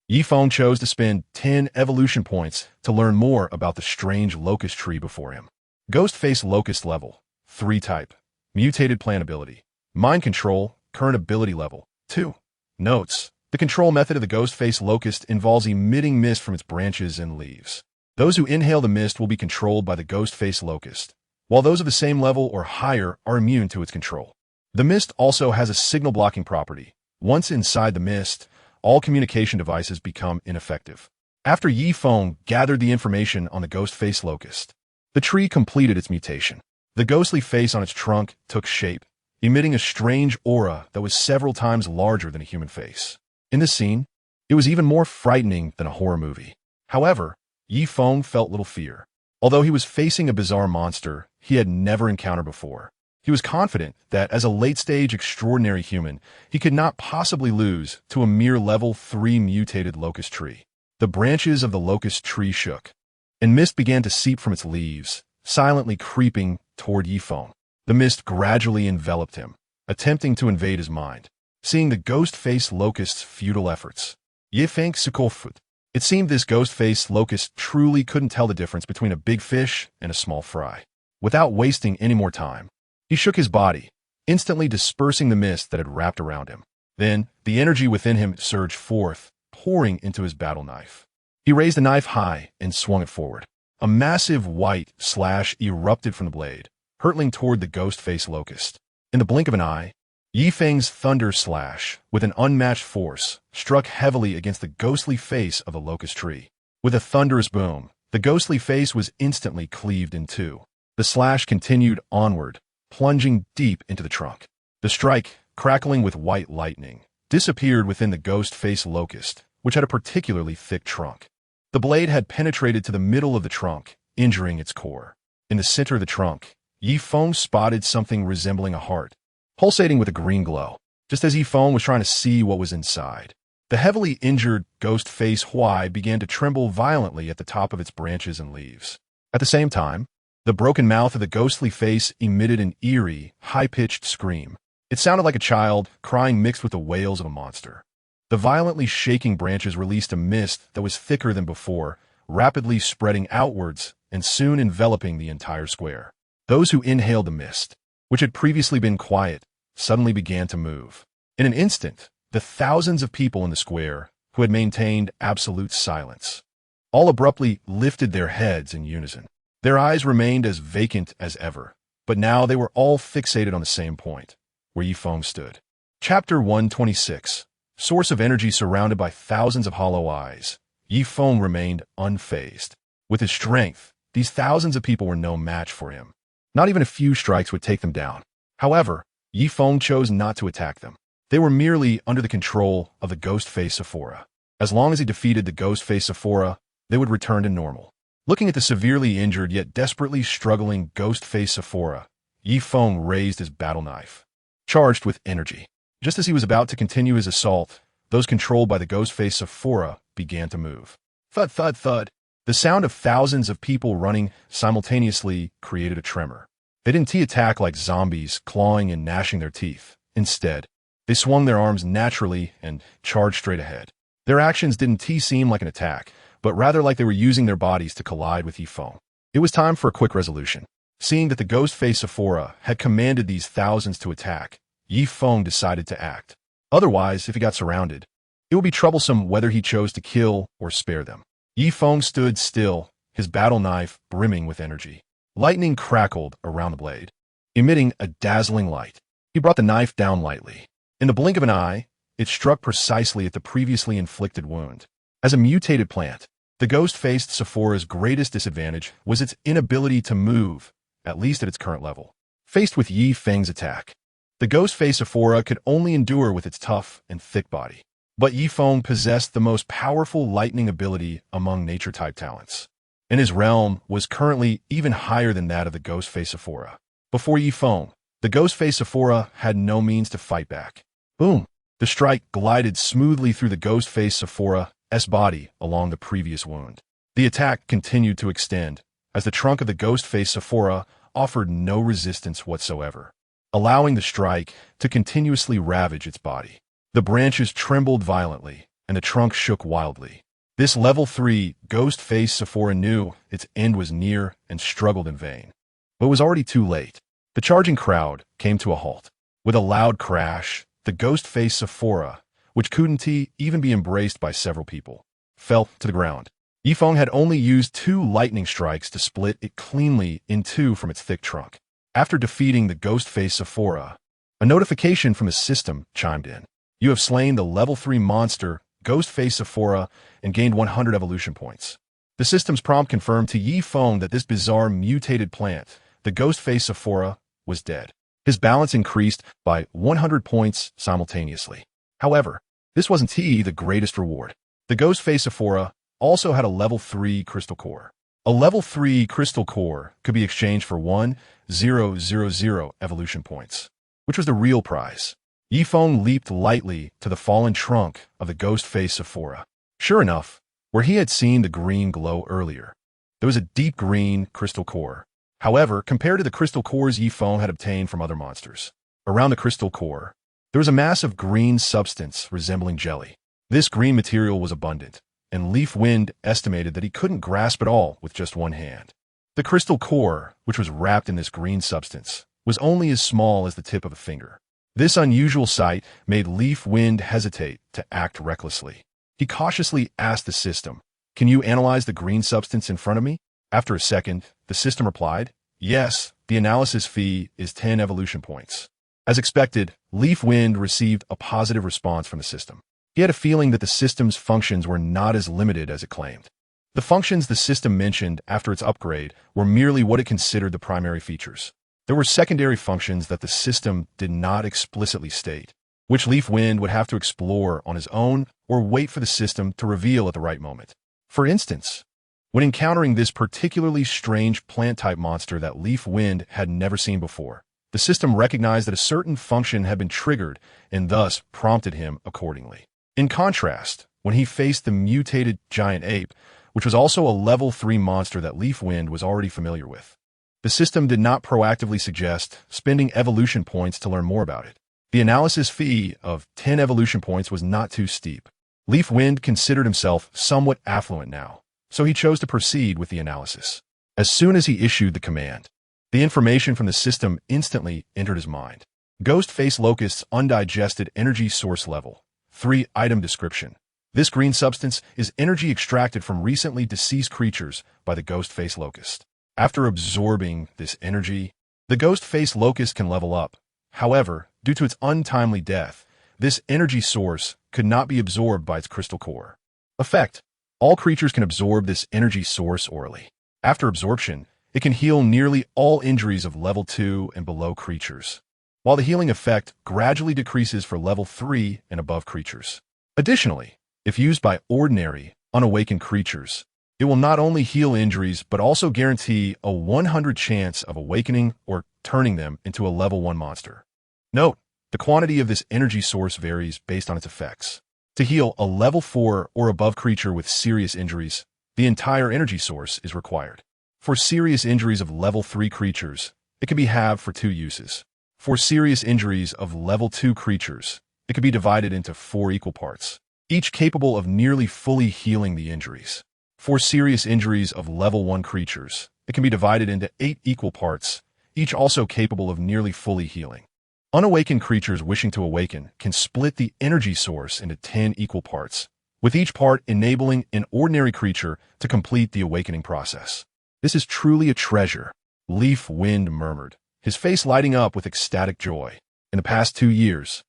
Yifeng chose to spend 10 evolution points to learn more about the strange locust tree before him. Ghostface Locust Level 3 Type Mutated Plant Ability Mind Control Current Ability Level 2 Notes: the control method of the Ghostface Locust involves emitting mist from its branches and leaves. Those who inhale the mist will be controlled by the Ghostface Locust, while those of the same level or higher are immune to its control. The mist also has a signal blocking property. Once inside the mist, all communication devices become ineffective. After Yifeng gathered the information on the Ghostface Locust, the tree completed its mutation. The ghostly face on its trunk took shape, emitting a strange aura that was several times larger than a human face. In this scene, it was even more frightening than a horror movie. However, Yifeng felt little fear. Although he was facing a bizarre monster he had never encountered before, he was confident that as a late-stage extraordinary human, he could not possibly lose to a mere level 3 mutated locust tree. The branches of the locust tree shook, and mist began to seep from its leaves, silently creeping toward Yifeng. The mist gradually enveloped him, attempting to invade his mind. Seeing the ghost-faced locust's futile efforts, Yifeng succombed. It seemed this ghost-faced locust truly couldn't tell the difference between a big fish and a small fry. Without wasting any more time, he shook his body, instantly dispersing the mist that had wrapped around him. Then, the energy within him surged forth, pouring into his battle knife. He raised the knife high and swung it forward. A massive white slash erupted from the blade, hurtling toward the ghost-faced locust. In the blink of an eye, Yifeng's thunder slash, with an unmatched force, struck heavily against the ghostly face of the locust tree. With a thunderous boom, the ghostly face was instantly cleaved in two. The slash continued onward, plunging deep into the trunk. The strike, crackling with white lightning, disappeared within the ghost-faced locust, which had a particularly thick trunk. The blade had penetrated to the middle of the trunk, injuring its core. In the center of the trunk, Yifeng spotted something resembling a heart, pulsating with a green glow, just as Yifeng was trying to see what was inside. The heavily injured ghost-faced Huai began to tremble violently at the top of its branches and leaves. At the same time, the broken mouth of the ghostly face emitted an eerie, high-pitched scream. It sounded like a child, crying mixed with the wails of a monster. The violently shaking branches released a mist that was thicker than before, rapidly spreading outwards and soon enveloping the entire square. Those who inhaled the mist, which had previously been quiet, suddenly began to move. In an instant, the thousands of people in the square, who had maintained absolute silence, all abruptly lifted their heads in unison. Their eyes remained as vacant as ever, but now they were all fixated on the same point, where Yifeng stood. Chapter 126. Source of energy surrounded by thousands of hollow eyes, Yifeng remained unfazed. With his strength, these thousands of people were no match for him. Not even a few strikes would take them down. However, Yifeng chose not to attack them. They were merely under the control of the ghost-faced Sephora. As long as he defeated the ghost-faced Sephora, they would return to normal. Looking at the severely injured yet desperately struggling ghost-faced Sephora, Yifeng raised his battle knife, charged with energy. Just as he was about to continue his assault, those controlled by the ghost-faced Sephora began to move. Thud, thud, thud. The sound of thousands of people running simultaneously created a tremor. They didn't attack like zombies, clawing and gnashing their teeth. Instead, they swung their arms naturally and charged straight ahead. Their actions didn't seem like an attack, but rather like they were using their bodies to collide with Yifeng. It was time for a quick resolution. Seeing that the ghost-faced Sephora had commanded these thousands to attack, Yifeng decided to act. Otherwise, if he got surrounded, It would be troublesome whether he chose to kill or spare them. Feng stood still, his battle knife brimming with energy. Lightning crackled around the blade, emitting a dazzling light. He brought the knife down lightly. In the blink of an eye, it struck precisely at the previously inflicted wound. As a mutated plant, the ghost-faced Sephora's greatest disadvantage was its inability to move, at least at its current level. Faced with Feng's attack, the ghost-faced Sephora could only endure with its tough and thick body. But Feng possessed the most powerful lightning ability among nature-type talents, and his realm was currently even higher than that of the ghost-faced Sephora. Before Feng, the ghost-faced Sephora had no means to fight back. Boom! The strike glided smoothly through the ghost-faced Sephora's body along the previous wound. The attack continued to extend, as the trunk of the ghost-faced Sephora offered no resistance whatsoever, allowing the strike to continuously ravage its body. The branches trembled violently, and the trunk shook wildly. This level 3 ghost-faced Sephora knew its end was near and struggled in vain. But it was already too late. The charging crowd came to a halt. With a loud crash, the ghost-faced Sephora, which couldn't even be embraced by several people, fell to the ground. Feng had only used 2 lightning strikes to split it cleanly in 2 from its thick trunk. After defeating the ghost-faced Sephora, a notification from the system chimed in. You have slain the level 3 monster, Ghost-faced Sephora, and gained 100 evolution points. The system's prompt confirmed to Feng that this bizarre mutated plant, the Ghost-faced Sephora, was dead. His balance increased by 100 points simultaneously. However, this wasn't the greatest reward. The Ghost-faced Sephora also had a level 3 crystal core. A level 3 crystal core could be exchanged for 1,000 evolution points, which was the real prize. Feng leaped lightly to the fallen trunk of the ghost-faced Sephora. Sure enough, where he had seen the green glow earlier, there was a deep green crystal core. However, compared to the crystal cores Feng had obtained from other monsters, around the crystal core, there was a mass of green substance resembling jelly. This green material was abundant, and Leaf Wind estimated that he couldn't grasp it all with just one hand. The crystal core, which was wrapped in this green substance, was only as small as the tip of a finger. This unusual sight made Leaf Wind hesitate to act recklessly. He cautiously asked the system, "Can you analyze the green substance in front of me?" After a second, the system replied, "Yes, the analysis fee is 10 evolution points." As expected, Leaf Wind received a positive response from the system. He had a feeling that the system's functions were not as limited as it claimed. The functions the system mentioned after its upgrade were merely what it considered the primary features. There were secondary functions that the system did not explicitly state, which Leaf Wind would have to explore on his own or wait for the system to reveal at the right moment. For instance, when encountering this particularly strange plant-type monster that Leaf Wind had never seen before, the system recognized that a certain function had been triggered and thus prompted him accordingly. In contrast, when he faced the mutated giant ape, which was also a level 3 monster that Leaf Wind was already familiar with, the system did not proactively suggest spending evolution points to learn more about it. The analysis fee of 10 evolution points was not too steep. Leaf Wind considered himself somewhat affluent now, so he chose to proceed with the analysis. As soon as he issued the command, the information from the system instantly entered his mind. Ghost-faced Locust's undigested energy source level. 3 item description. This green substance is energy extracted from recently deceased creatures by the ghost-faced locust. After absorbing this energy, the ghost-faced locust can level up. However, due to its untimely death, this energy source could not be absorbed by its crystal core. Effect: all creatures can absorb this energy source orally. After absorption, it can heal nearly all injuries of level 2 and below creatures, while the healing effect gradually decreases for level 3 and above creatures. Additionally, if used by ordinary, unawakened creatures, it will not only heal injuries but also guarantee a 100 chance of awakening or turning them into a level 1 monster. Note, the quantity of this energy source varies based on its effects. To heal a level 4 or above creature with serious injuries, the entire energy source is required. For serious injuries of level 3 creatures, it can be halved for 2 uses. For serious injuries of level 2 creatures, it can be divided into 4 equal parts, each capable of nearly fully healing the injuries. For serious injuries of level 1 creatures, it can be divided into 8 equal parts, each also capable of nearly fully healing. Unawakened creatures wishing to awaken can split the energy source into 10 equal parts, with each part enabling an ordinary creature to complete the awakening process. This is truly a treasure, Leaf Wind murmured, his face lighting up with ecstatic joy. In the past 2 years,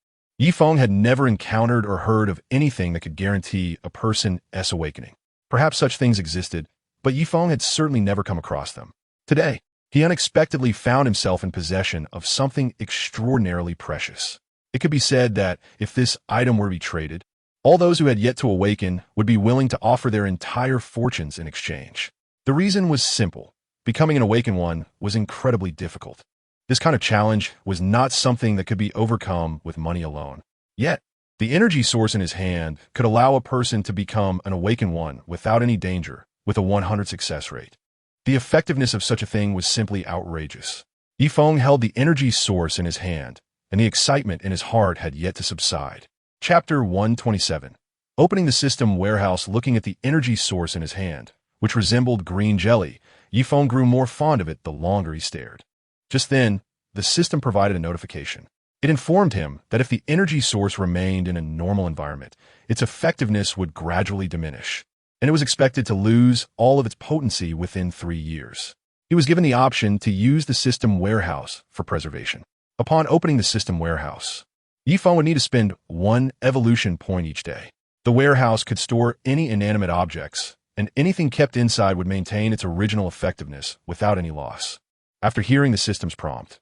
Feng had never encountered or heard of anything that could guarantee a person's awakening. Perhaps such things existed, but Feng had certainly never come across them. Today, he unexpectedly found himself in possession of something extraordinarily precious. It could be said that if this item were to be traded, all those who had yet to awaken would be willing to offer their entire fortunes in exchange. The reason was simple. Becoming an awakened one was incredibly difficult. This kind of challenge was not something that could be overcome with money alone. Yet, the energy source in his hand could allow a person to become an awakened one without any danger, with a 100 success rate. The effectiveness of such a thing was simply outrageous. Feng held the energy source in his hand, and the excitement in his heart had yet to subside. Chapter 127. Opening the system warehouse. Looking at the energy source in his hand, which resembled green jelly, Feng grew more fond of it the longer he stared. Just then, the system provided a notification. It informed him that if the energy source remained in a normal environment, its effectiveness would gradually diminish, and it was expected to lose all of its potency within 3 years. He was given the option to use the system warehouse for preservation. Upon opening the system warehouse, Feng would need to spend 1 evolution point each day. The warehouse could store any inanimate objects, and anything kept inside would maintain its original effectiveness without any loss. After hearing the system's prompt,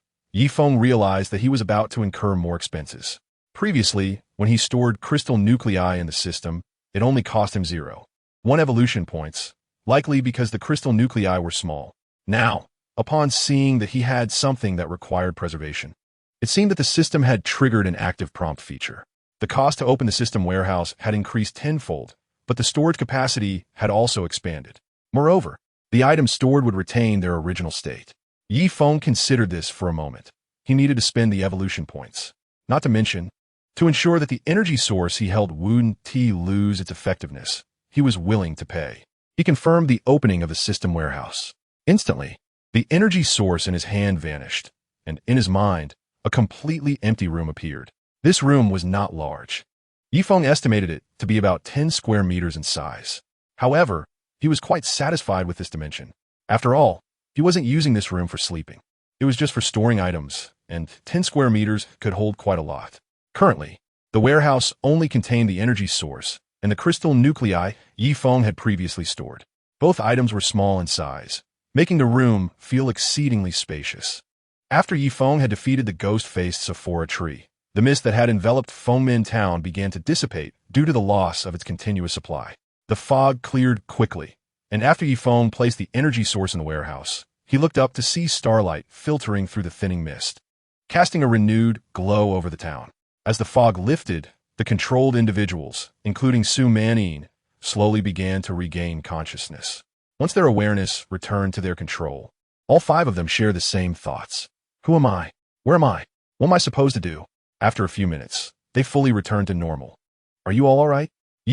Feng realized that he was about to incur more expenses. Previously, when he stored crystal nuclei in the system, it only cost him 1 evolution points, likely because the crystal nuclei were small. Now, upon seeing that he had something that required preservation, it seemed that the system had triggered an active prompt feature. The cost to open the system warehouse had increased tenfold, but the storage capacity had also expanded. Moreover, the items stored would retain their original state. Feng considered this for a moment. He needed to spend the evolution points. Not to mention, to ensure that the energy source he held wouldn't lose its effectiveness, he was willing to pay. He confirmed the opening of the system warehouse. Instantly, the energy source in his hand vanished, and in his mind, a completely empty room appeared. This room was not large. Feng estimated it to be about 10 square meters in size. However, he was quite satisfied with this dimension. After all, he wasn't using this room for sleeping. It was just for storing items, and 10 square meters could hold quite a lot. Currently, the warehouse only contained the energy source and the crystal nuclei Feng had previously stored. Both items were small in size, making the room feel exceedingly spacious. After Feng had defeated the ghost-faced Sephora tree, the mist that had enveloped Fengmin town began to dissipate due to the loss of its continuous supply. The fog cleared quickly, and after Feng placed the energy source in the warehouse, he looked up to see starlight filtering through the thinning mist, casting a renewed glow over the town. As the fog lifted, the controlled individuals, including Su Manyin, slowly began to regain consciousness. Once their awareness returned to their control, all 5 of them shared the same thoughts. Who am I? Where am I? What am I supposed to do? After a few minutes, they fully returned to normal. Are you all right?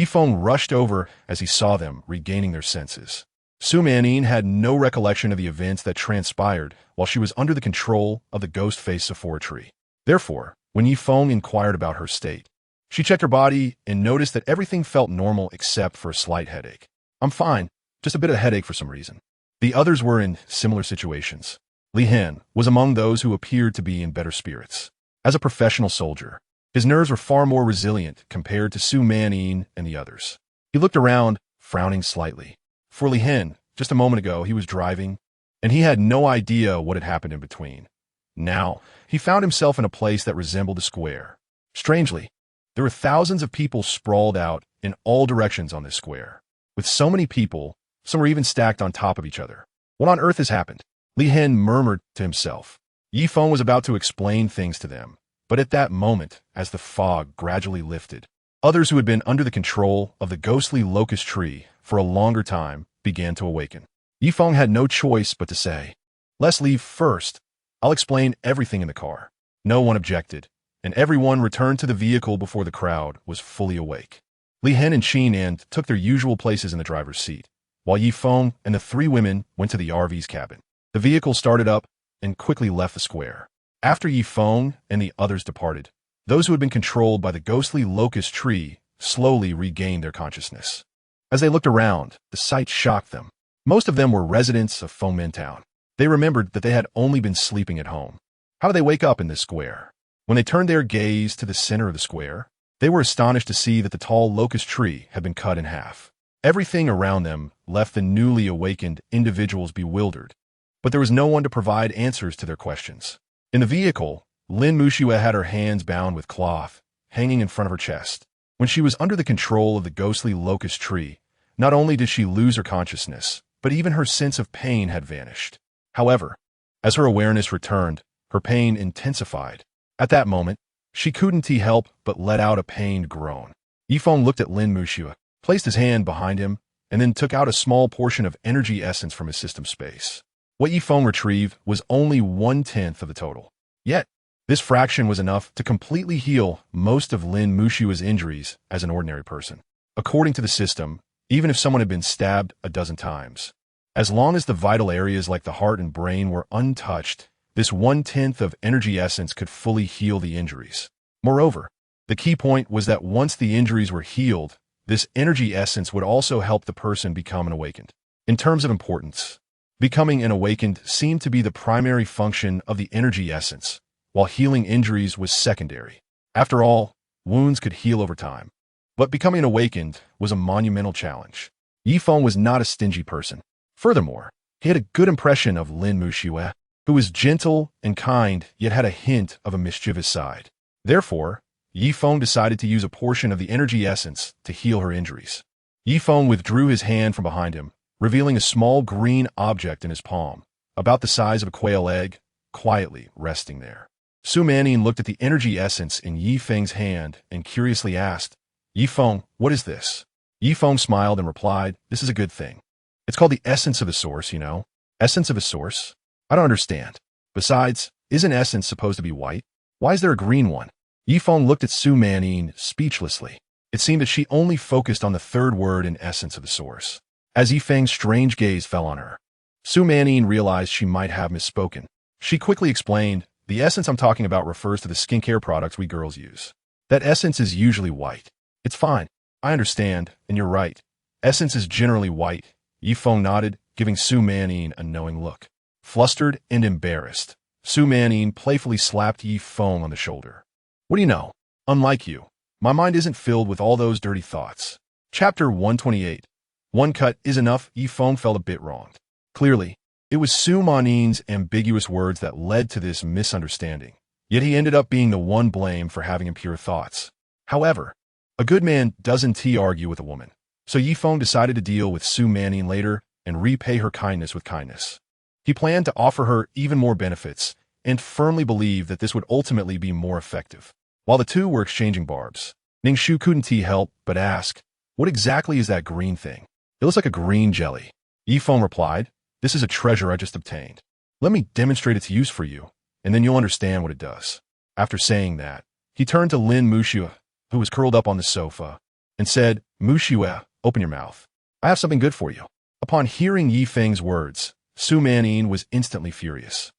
Feng rushed over as he saw them regaining their senses. Su Manyin had no recollection of the events that transpired while she was under the control of the ghost-faced Sephora tree. Therefore, when Feng inquired about her state, she checked her body and noticed that everything felt normal except for a slight headache. I'm fine, just a bit of a headache for some reason. The others were in similar situations. Li Hen was among those who appeared to be in better spirits. As a professional soldier, his nerves were far more resilient compared to Su Manyin and the others. He looked around, frowning slightly. For Li Hen, just a moment ago he was driving, and he had no idea what had happened in between. Now, he found himself in a place that resembled a square. Strangely, there were thousands of people sprawled out in all directions on this square. With so many people, some were even stacked on top of each other. What on earth has happened? Li Hen murmured to himself. Feng was about to explain things to them, but at that moment, as the fog gradually lifted, others who had been under the control of the ghostly locust tree for a longer time began to awaken. Feng had no choice but to say, "Let's leave first. I'll explain everything in the car." No one objected, and everyone returned to the vehicle before the crowd was fully awake. Li Hen and Qin An took their usual places in the driver's seat, while Feng and the 3 women went to the RV's cabin. The vehicle started up and quickly left the square. After Yi Feng and the others departed, those who had been controlled by the ghostly locust tree slowly regained their consciousness. As they looked around, the sight shocked them. Most of them were residents of Feng Town. They remembered that they had only been sleeping at home. How did they wake up in this square? When they turned their gaze to the center of the square, they were astonished to see that the tall locust tree had been cut in half. Everything around them left the newly awakened individuals bewildered, but there was no one to provide answers to their questions. In the vehicle, Lin Muxue had her hands bound with cloth, hanging in front of her chest. When she was under the control of the ghostly locust tree, not only did she lose her consciousness, but even her sense of pain had vanished. However, as her awareness returned, her pain intensified. At that moment, she couldn't help but let out a pained groan. Yi Feng looked at Lin Muxue, placed his hand behind him, and then took out a small portion of energy essence from his system space. What Yi Feng retrieved was only 1/10 of the total. Yet, this fraction was enough to completely heal most of Lin Muxue's injuries as an ordinary person. According to the system, even if someone had been stabbed a dozen times, as long as the vital areas like the heart and brain were untouched, this 1/10 of energy essence could fully heal the injuries. Moreover, the key point was that once the injuries were healed, this energy essence would also help the person become an awakened. In terms of importance, becoming an awakened seemed to be the primary function of the energy essence, while healing injuries was secondary. After all, wounds could heal over time. But becoming awakened was a monumental challenge. Yi Feng was not a stingy person. Furthermore, he had a good impression of Lin Muxue, who was gentle and kind yet had a hint of a mischievous side. Therefore, Yi Feng decided to use a portion of the energy essence to heal her injuries. Yi Feng withdrew his hand from behind him, revealing a small green object in his palm, about the size of a quail egg, quietly resting there. Su Manning looked at the energy essence in Yi Feng's hand and curiously asked, "Yi Feng, what is this?" Yi Feng smiled and replied, "This is a good thing. It's called the essence of a source, you know." Essence of a source? I don't understand. Besides, isn't essence supposed to be white? Why is there a green one? Yi Feng looked at Su Manning speechlessly. It seemed that she only focused on the third word in essence of the source. As Yi Feng's strange gaze fell on her, Su Manning realized she might have misspoken. She quickly explained, "The essence I'm talking about refers to the skincare products we girls use. That essence is usually white." "It's fine. I understand, and you're right. Essence is generally white." Yi Feng nodded, giving Su Manning a knowing look. Flustered and embarrassed, Su Manning playfully slapped Yi Feng on the shoulder. "What do you know? Unlike you, my mind isn't filled with all those dirty thoughts." Chapter 128. One cut is enough. Yi Feng felt a bit wronged. Clearly, it was Su Manning's ambiguous words that led to this misunderstanding. Yet he ended up being the one blamed for having impure thoughts. However, a good man doesn't argue with a woman, so Yi Feng decided to deal with Su Manning later and repay her kindness with kindness. He planned to offer her even more benefits and firmly believed that this would ultimately be more effective. While the two were exchanging barbs, Ningshu couldn't help but ask, "What exactly is that green thing? It looks like a green jelly." Yi Feng replied, "This is a treasure I just obtained. Let me demonstrate its use for you, and then you'll understand what it does." After saying that, he turned to Lin Muxue, who was curled up on the sofa, and said, "Muxue, open your mouth. I have something good for you." Upon hearing Yi Feng's words, Su Manning was instantly furious.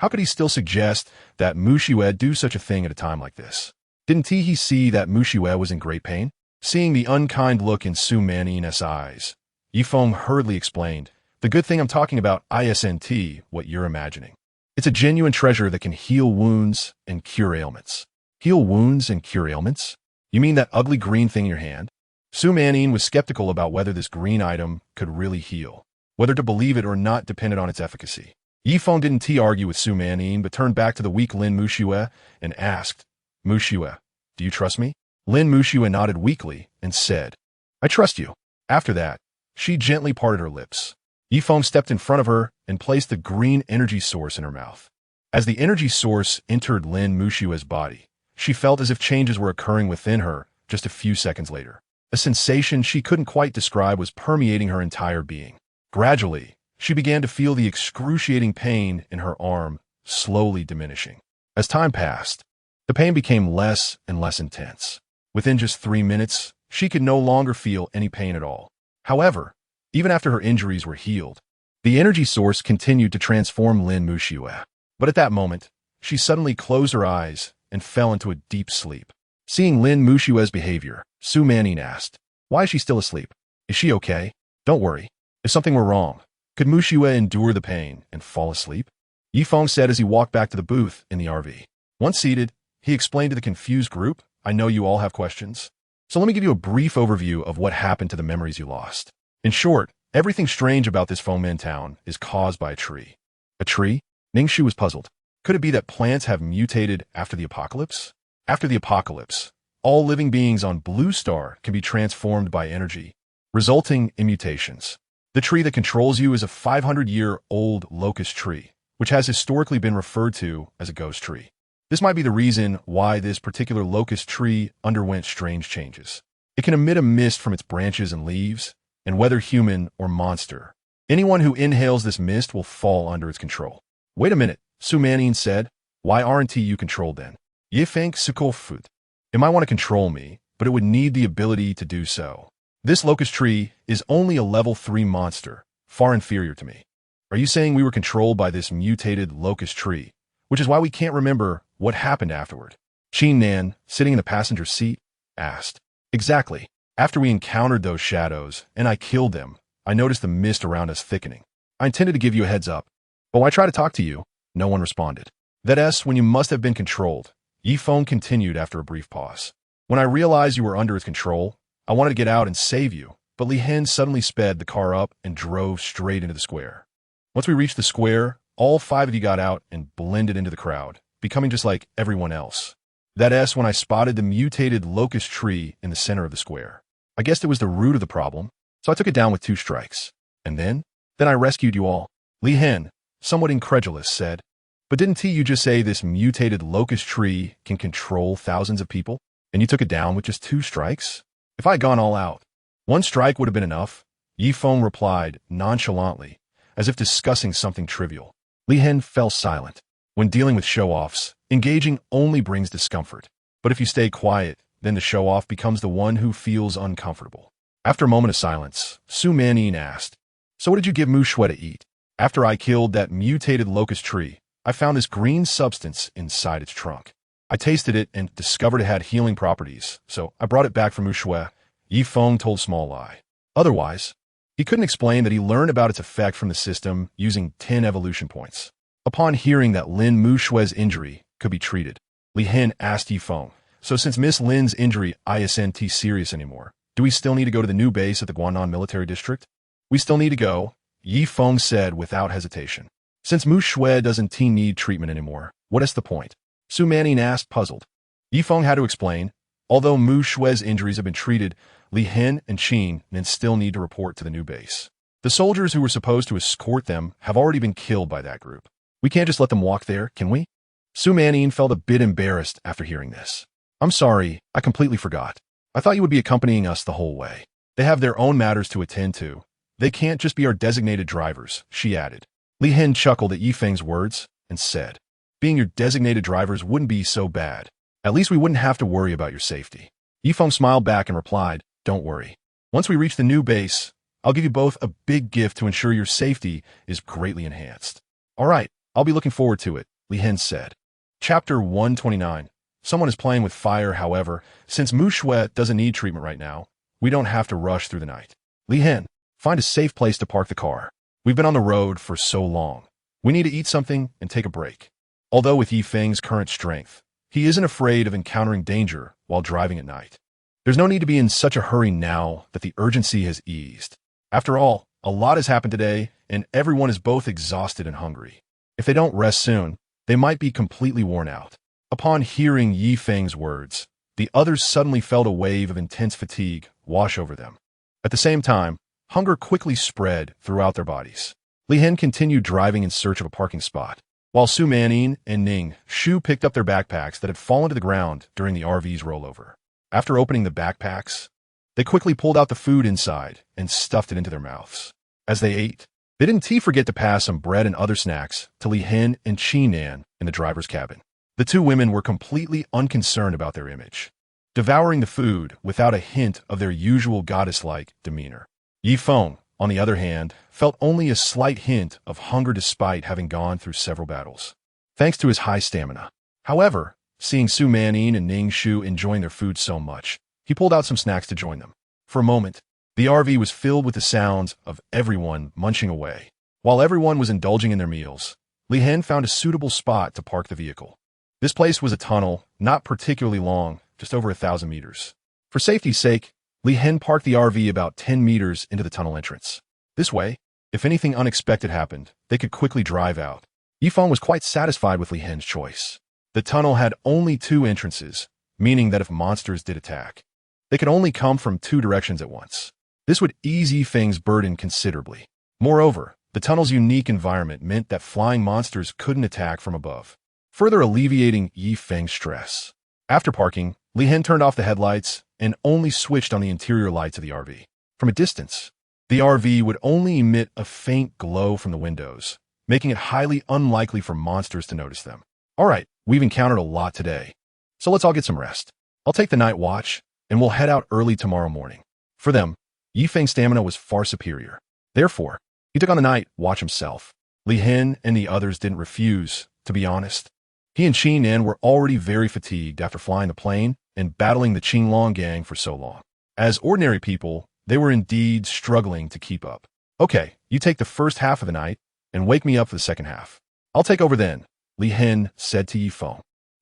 How could he still suggest that Muxue do such a thing at a time like this? Didn't he see that Muxue was in great pain? Seeing the unkind look in Su Manning's eyes, Yi Feng hurriedly explained, "The good thing I'm talking about isn't what you're imagining. It's a genuine treasure that can heal wounds and cure ailments." "Heal wounds and cure ailments? You mean that ugly green thing in your hand?" Su Manning was skeptical about whether this green item could really heal. Whether to believe it or not depended on its efficacy. Yi Feng didn't argue with Su Manning, but turned back to the weak Lin Muxue and asked, "Muxue, do you trust me?" Lin Muxue nodded weakly and said, "I trust you." After that, she gently parted her lips. Yi Feng stepped in front of her and placed the green energy source in her mouth. As the energy source entered Lin Muxue's body, she felt as if changes were occurring within her just a few seconds later. A sensation she couldn't quite describe was permeating her entire being. Gradually, she began to feel the excruciating pain in her arm slowly diminishing. As time passed, the pain became less and less intense. Within just 3 minutes, she could no longer feel any pain at all. However, even after her injuries were healed, the energy source continued to transform Lin Muxue. But at that moment, she suddenly closed her eyes and fell into a deep sleep. Seeing Lin Mushue's behavior, Su Manning asked, "Why is she still asleep? Is she okay? Don't worry. If something were wrong, could Mushue endure the pain and fall asleep?" Yi Feng said as he walked back to the booth in the RV. Once seated, he explained to the confused group, "I know you all have questions. So let me give you a brief overview of what happened to the memories you lost. In short, everything strange about this Fengmen town is caused by a tree." A tree? Ningshu was puzzled. Could it be that plants have mutated after the apocalypse? After the apocalypse, all living beings on Blue Star can be transformed by energy, resulting in mutations. The tree that controls you is a 500-year-old locust tree, which has historically been referred to as a ghost tree. This might be the reason why this particular locust tree underwent strange changes. It can emit a mist from its branches and leaves, and whether human or monster, anyone who inhales this mist will fall under its control. "Wait a minute," Su Manning said. "Why aren't you controlled then?" "Ye think Sukofut. It might want to control me, but it would need the ability to do so. This locust tree is only a level 3 monster, far inferior to me." "Are you saying we were controlled by this mutated locust tree, which is why we can't remember what happened afterward?" Qin Nan, sitting in the passenger seat, asked. "Exactly. After we encountered those shadows, and I killed them, I noticed the mist around us thickening. I intended to give you a heads up. But why try to talk to you?" No one responded. "That's when you must have been controlled," Yi Feng continued after a brief pause. "When I realized you were under its control, I wanted to get out and save you, but Li Hen suddenly sped the car up and drove straight into the square. Once we reached the square, all 5 of you got out and blended into the crowd, becoming just like everyone else. That's when I spotted the mutated locust tree in the center of the square. I guessed it was the root of the problem, so I took it down with 2 strikes. And then I rescued you all." Li Hen, somewhat incredulous, said, "But didn't you just say this mutated locust tree can control thousands of people, and you took it down with just 2 strikes? If I had gone all out, 1 strike would have been enough," Yi Feng replied nonchalantly, as if discussing something trivial. Li Hen fell silent. When dealing with show-offs, engaging only brings discomfort. But if you stay quiet, then the show-off becomes the one who feels uncomfortable. After a moment of silence, Su Manning asked, "So what did you give Mushue to eat?" "After I killed that mutated locust tree, I found this green substance inside its trunk. I tasted it and discovered it had healing properties, so I brought it back for Mushue," Yi Feng told Small Lie. Otherwise, he couldn't explain that he learned about its effect from the system using 10 evolution points. Upon hearing that Lin Mushue's injury could be treated, Li Hen asked Yi Feng, "So since Miss Lin's injury isn't serious anymore, do we still need to go to the new base at the Guanan Military District?" "We still need to go," Yi Feng said without hesitation. "Since Mushue doesn't need treatment anymore, what is the point?" Su Manning asked, puzzled. Yi Feng had to explain. Although Mushue's injuries have been treated, Li Hen and Qin Nan still need to report to the new base. The soldiers who were supposed to escort them have already been killed by that group. We can't just let them walk there, can we? Su Manning felt a bit embarrassed after hearing this. "I'm sorry, I completely forgot. I thought you would be accompanying us the whole way. They have their own matters to attend to. They can't just be our designated drivers," she added. Li Hen chuckled at Yi Feng's words and said, "Being your designated drivers wouldn't be so bad. At least we wouldn't have to worry about your safety." Yi Feng smiled back and replied, "Don't worry. Once we reach the new base, I'll give you both a big gift to ensure your safety is greatly enhanced." "All right, I'll be looking forward to it," Li Hen said. Chapter 129. Someone is playing with fire. However, since Mushue doesn't need treatment right now, we don't have to rush through the night. "Li Hen, find a safe place to park the car. We've been on the road for so long. We need to eat something and take a break." Although with Yi Feng's current strength, he isn't afraid of encountering danger while driving at night. There's no need to be in such a hurry now that the urgency has eased. After all, a lot has happened today, and everyone is both exhausted and hungry. If they don't rest soon, they might be completely worn out. Upon hearing Yi Feng's words, the others suddenly felt a wave of intense fatigue wash over them. At the same time, hunger quickly spread throughout their bodies. Li Hen continued driving in search of a parking spot, while Su Manning and Ning Shu picked up their backpacks that had fallen to the ground during the RV's rollover. After opening the backpacks, they quickly pulled out the food inside and stuffed it into their mouths. As they ate, they didn't forget to pass some bread and other snacks to Li Hen and Qin Nan in the driver's cabin. The 2 women were completely unconcerned about their image, devouring the food without a hint of their usual goddess-like demeanor. Yi Feng, on the other hand, felt only a slight hint of hunger despite having gone through several battles. thanks to his high stamina. However, seeing Su Manyin and Ning Shu enjoying their food so much, he pulled out some snacks to join them. For a moment, the RV was filled with the sounds of everyone munching away. While everyone was indulging in their meals, Li Hen found a suitable spot to park the vehicle. This place was a tunnel, not particularly long, just over 1,000 meters. For safety's sake, Li Hen parked the RV about 10 meters into the tunnel entrance. This way, if anything unexpected happened, they could quickly drive out. Yifeng was quite satisfied with Li Hen's choice. The tunnel had only 2 entrances, meaning that if monsters did attack, they could only come from 2 directions at once. This would ease Yifeng's burden considerably. Moreover, the tunnel's unique environment meant that flying monsters couldn't attack from above, further alleviating Yifeng's stress. After parking, Li Hen turned off the headlights and only switched on the interior lights of the RV. From a distance, the RV would only emit a faint glow from the windows, making it highly unlikely for monsters to notice them. All right, we've encountered a lot today, so let's all get some rest. I'll take the night watch, and we'll head out early tomorrow morning. For them, Yifeng's stamina was far superior. Therefore, he took on the night watch himself. Li Hen and the others didn't refuse, to be honest. He and Qin Nan were already very fatigued after flying the plane and battling the Qinglong gang for so long. As ordinary people, they were indeed struggling to keep up. Okay, you take the first half of the night and wake me up for the second half. I'll take over then, Li Hen said to Yifeng.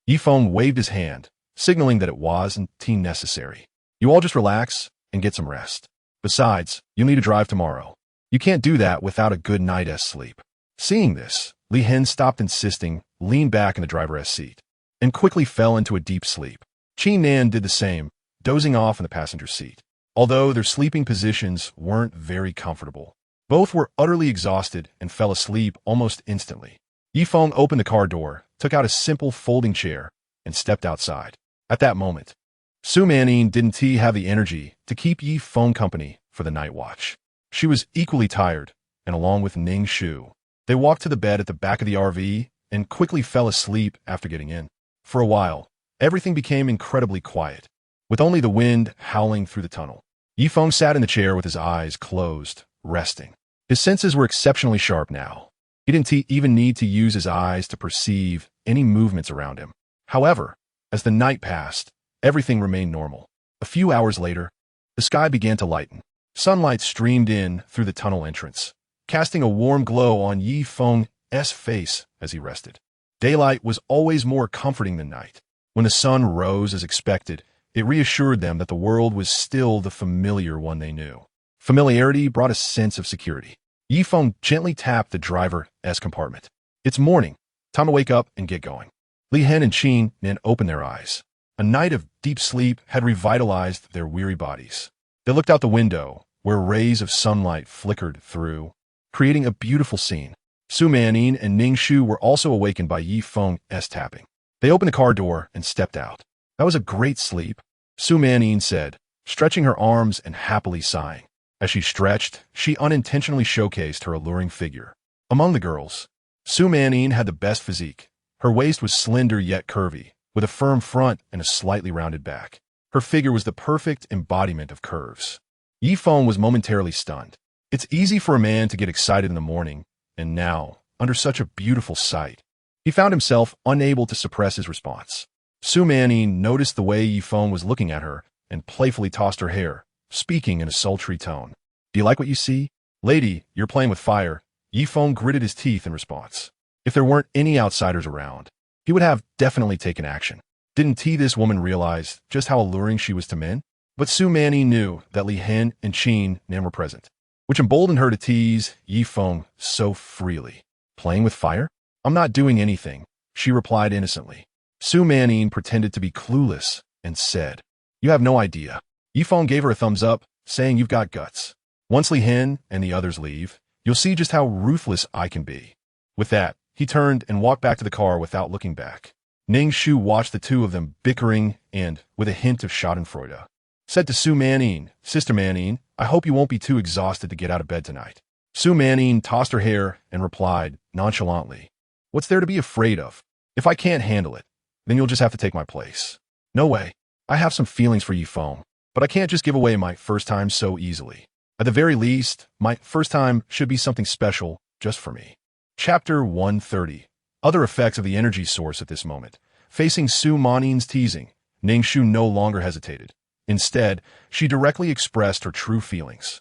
Yifeng waved his hand, signaling that it wasn't necessary. You all just relax and get some rest. Besides, you'll need to drive tomorrow. You can't do that without a good night's sleep. Seeing this, Li Hen stopped insisting, leaned back in the driver's seat, and quickly fell into a deep sleep. Qin Nan did the same, dozing off in the passenger seat. Although their sleeping positions weren't very comfortable, both were utterly exhausted and fell asleep almost instantly. Yifeng opened the car door, took out a simple folding chair, and stepped outside. At that moment, Su Manyin didn't have the energy to keep Yifeng company for the night watch. She was equally tired, and along with Ning Shu, they walked to the bed at the back of the RV and quickly fell asleep after getting in. For a while, everything became incredibly quiet, with only the wind howling through the tunnel. Yifeng sat in the chair with his eyes closed, resting. His senses were exceptionally sharp now. He didn't even need to use his eyes to perceive any movements around him. However, as the night passed, everything remained normal. A few hours later, the sky began to lighten. Sunlight streamed in through the tunnel entrance, casting a warm glow on Yifeng's face as he rested. Daylight was always more comforting than night. When the sun rose as expected, it reassured them that the world was still the familiar one they knew. Familiarity brought a sense of security. Yifeng gently tapped the driver's compartment. It's morning. Time to wake up and get going. Li Hen and Qin Nan opened their eyes. A night of deep sleep had revitalized their weary bodies. They looked out the window, where rays of sunlight flickered through, creating a beautiful scene. Su Manyin and Ning Shu were also awakened by Yifeng's tapping. They opened the car door and stepped out. That was a great sleep, Su Manyin said, stretching her arms and happily sighing. As she stretched, she unintentionally showcased her alluring figure. Among the girls, Su Manyin had the best physique. Her waist was slender yet curvy, with a firm front and a slightly rounded back. Her figure was the perfect embodiment of curves. Yifeng was momentarily stunned. It's easy for a man to get excited in the morning, and now, under such a beautiful sight, he found himself unable to suppress his response. Su Manyin noticed the way Yifeng was looking at her and playfully tossed her hair, speaking in a sultry tone. Do you like what you see? Lady, you're playing with fire. Yifeng gritted his teeth in response. If there weren't any outsiders around, he would have definitely taken action. Didn't this woman realize just how alluring she was to men? But Su Manyin knew that Li Hen and Qin Nan were present, which emboldened her to tease Yifeng so freely. Playing with fire? I'm not doing anything, she replied innocently. Su Manyin pretended to be clueless and said, You have no idea. Yifeng gave her a thumbs up, saying you've got guts. Once Li Hen and the others leave, you'll see just how ruthless I can be. With that, he turned and walked back to the car without looking back. Ning Shu watched the two of them bickering and, with a hint of schadenfreude, said to Su Manyin, Sister Manyin, I hope you won't be too exhausted to get out of bed tonight. Su Manyin tossed her hair and replied, nonchalantly, What's there to be afraid of? If I can't handle it, then you'll just have to take my place. No way. I have some feelings for Yifeng, but I can't just give away my first time so easily. At the very least, my first time should be something special just for me. Chapter 130. Other effects of the energy source at this moment. Facing Su Manin's teasing, Ningxu no longer hesitated. Instead, she directly expressed her true feelings.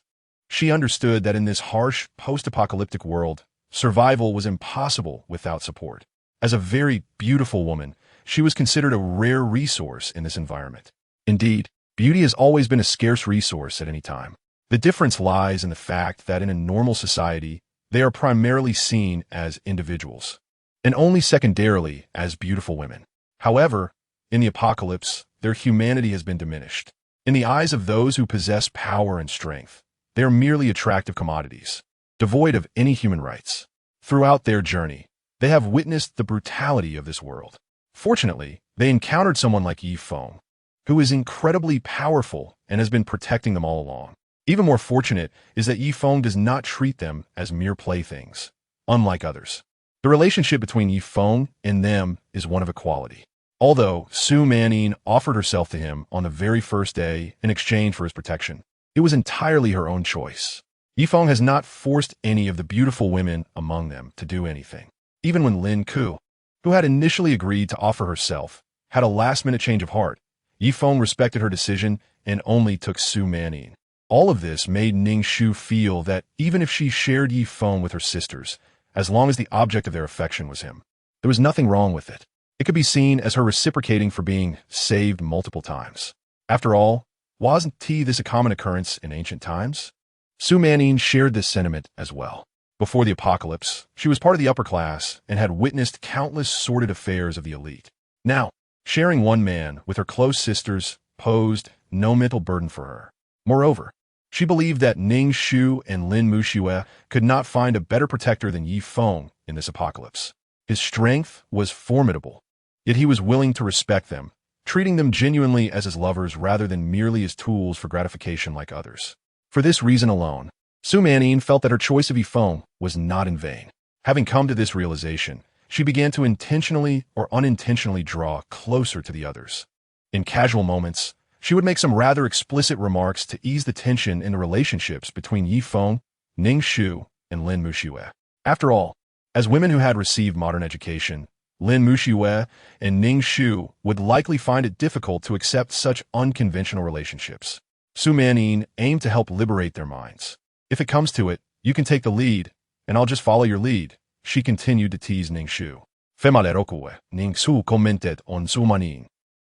She understood that in this harsh, post-apocalyptic world, survival was impossible without support. As a very beautiful woman, she was considered a rare resource in this environment. Indeed, beauty has always been a scarce resource at any time. The difference lies in the fact that in a normal society, they are primarily seen as individuals, and only secondarily as beautiful women. However, in the apocalypse, their humanity has been diminished. In the eyes of those who possess power and strength, they are merely attractive commodities, devoid of any human rights. Throughout their journey, they have witnessed the brutality of this world. Fortunately, they encountered someone like Feng, who is incredibly powerful and has been protecting them all along. Even more fortunate is that Feng does not treat them as mere playthings, unlike others. The relationship between Feng and them is one of equality. Although Su Manin offered herself to him on the very first day in exchange for his protection, it was entirely her own choice. Feng has not forced any of the beautiful women among them to do anything. Even when Lin Ku, who had initially agreed to offer herself, had a last-minute change of heart, Feng respected her decision and only took Su Manin. All of this made Ningxu feel that even if she shared Feng with her sisters, as long as the object of their affection was him, there was nothing wrong with it. It could be seen as her reciprocating for being saved multiple times. After all, wasn't this a common occurrence in ancient times? Su Manin shared this sentiment as well. Before the apocalypse, she was part of the upper class and had witnessed countless sordid affairs of the elite. Now, sharing one man with her close sisters posed no mental burden for her. Moreover, she believed that Ningxu and Lin Muxue could not find a better protector than Feng in this apocalypse. His strength was formidable, yet he was willing to respect them, treating them genuinely as his lovers rather than merely as tools for gratification like others. For this reason alone, Su Manin felt that her choice of Feng was not in vain. Having come to this realization, she began to intentionally or unintentionally draw closer to the others. In casual moments, she would make some rather explicit remarks to ease the tension in the relationships between Feng, Ningxu, and Lin Muxue. After all, as women who had received modern education, Lin Muxue and Ningxu would likely find it difficult to accept such unconventional relationships. Su Manin aimed to help liberate their minds. If it comes to it, you can take the lead, and I'll just follow your lead, she continued to tease Ningxu. Female Ningxu commented on Su Manin.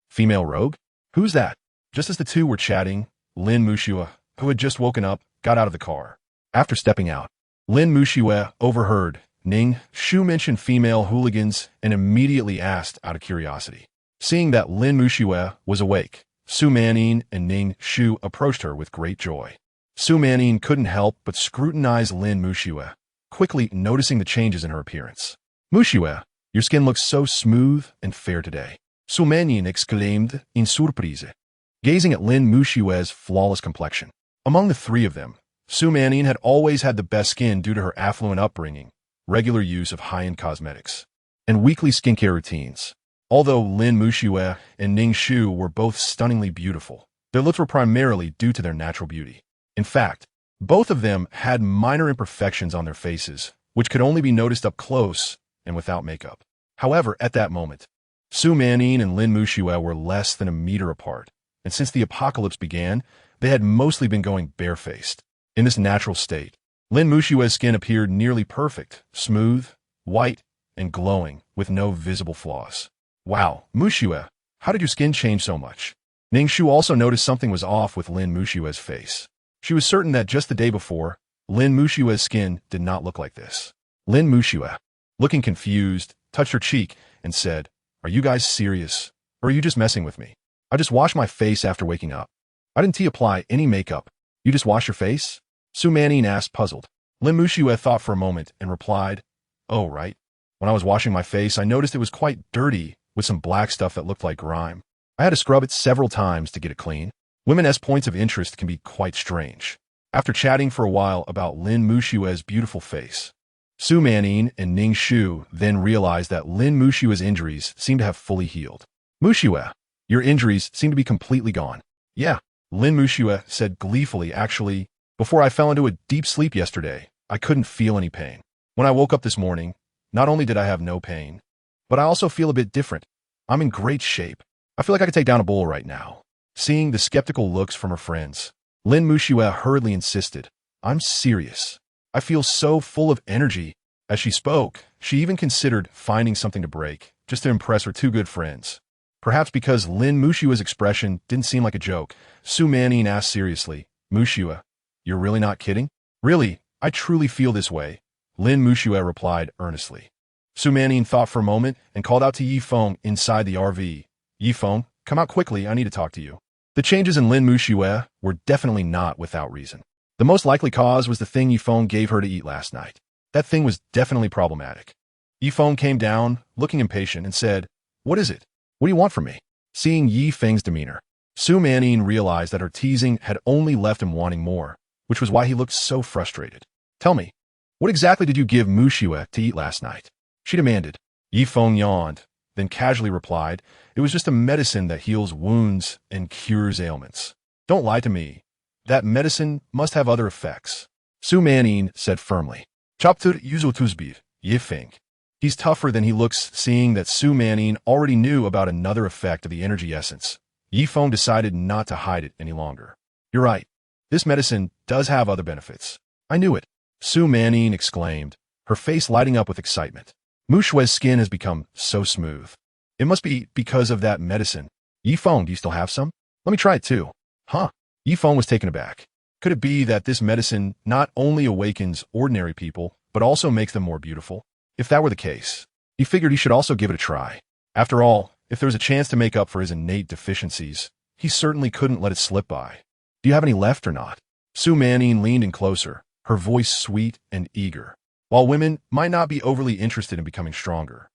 Female rogue? Who's that? Just as the two were chatting, Lin Muxue, who had just woken up, got out of the car. After stepping out, Lin Muxue overheard Ningxu mention female hooligans and immediately asked out of curiosity. Seeing that Lin Muxue was awake, Su Manin and Ningxu approached her with great joy. Su Manin couldn't help but scrutinize Lin Muxue, quickly noticing the changes in her appearance. Muxue, your skin looks so smooth and fair today, Su Manin exclaimed in surprise, gazing at Lin Muxue's flawless complexion. Among the three of them, Su Manin had always had the best skin due to her affluent upbringing, regular use of high-end cosmetics, and weekly skincare routines. Although Lin Muxue and Ningxu were both stunningly beautiful, their looks were primarily due to their natural beauty. In fact, both of them had minor imperfections on their faces, which could only be noticed up close and without makeup. However, at that moment, Su Manin and Lin Muxue were less than a meter apart, and since the apocalypse began, they had mostly been going barefaced. In this natural state, Lin Muxue's skin appeared nearly perfect, smooth, white, and glowing, with no visible flaws. Wow, Muxue, how did your skin change so much? Ningxu also noticed something was off with Lin Muxue's face. She was certain that just the day before, Lin Muxue's skin did not look like this. Lin Muxue, looking confused, touched her cheek and said, "Are you guys serious, or are you just messing with me? I just washed my face after waking up. I didn't apply any makeup. You just wash your face?" Su Manin asked, puzzled. Lin Muxue thought for a moment and replied, "Oh, right. When I was washing my face, I noticed it was quite dirty with some black stuff that looked like grime. I had to scrub it several times to get it clean." Women's points of interest can be quite strange. After chatting for a while about Lin Muxue's beautiful face, Su Manin and Ningxu then realized that Lin Muxue's injuries seemed to have fully healed. "Muxue, your injuries seem to be completely gone." "Yeah," Lin Muxue said gleefully. "Actually, before I fell into a deep sleep yesterday, I couldn't feel any pain. When I woke up this morning, not only did I have no pain, but I also feel a bit different. I'm in great shape. I feel like I could take down a bull right now. Seeing the skeptical looks from her friends, Lin Muxue hurriedly insisted, I'm serious. I feel so full of energy. As she spoke, she even considered finding something to break, just to impress her two good friends. Perhaps because Lin Muxue's expression didn't seem like a joke, Su Manning asked seriously, Muxue, you're really not kidding? Really, I truly feel this way, Lin Muxue replied earnestly. Su Manning thought for a moment and called out to Yi Feng inside the RV. Yi Feng, come out quickly, I need to talk to you. The changes in Lin Muxue were definitely not without reason. The most likely cause was the thing Yi Feng gave her to eat last night. That thing was definitely problematic. Yi Feng came down, looking impatient, and said, What is it? What do you want from me? Seeing Yi Feng's demeanor, Su Manning realized that her teasing had only left him wanting more, which was why he looked so frustrated. Tell me, what exactly did you give Muxue to eat last night? She demanded. Yi Feng yawned, then casually replied, It was just a medicine that heals wounds and cures ailments. Don't lie to me. That medicine must have other effects. Su Manning said firmly. Choptur yuzotuzbir, Yi Feng. He's tougher than he looks, seeing that Su Manning already knew about another effect of the energy essence. Yi Feng decided not to hide it any longer. You're right. This medicine does have other benefits. I knew it. Su Manning exclaimed, her face lighting up with excitement. Muxue's skin has become so smooth. It must be because of that medicine. Yi Feng, do you still have some? Let me try it too. Huh? Yi Feng was taken aback. Could it be that this medicine not only awakens ordinary people, but also makes them more beautiful? If that were the case, he figured he should also give it a try. After all, if there was a chance to make up for his innate deficiencies, he certainly couldn't let it slip by. Do you have any left or not? Su Manning leaned in closer, her voice sweet and eager. While women might not be overly interested in becoming stronger,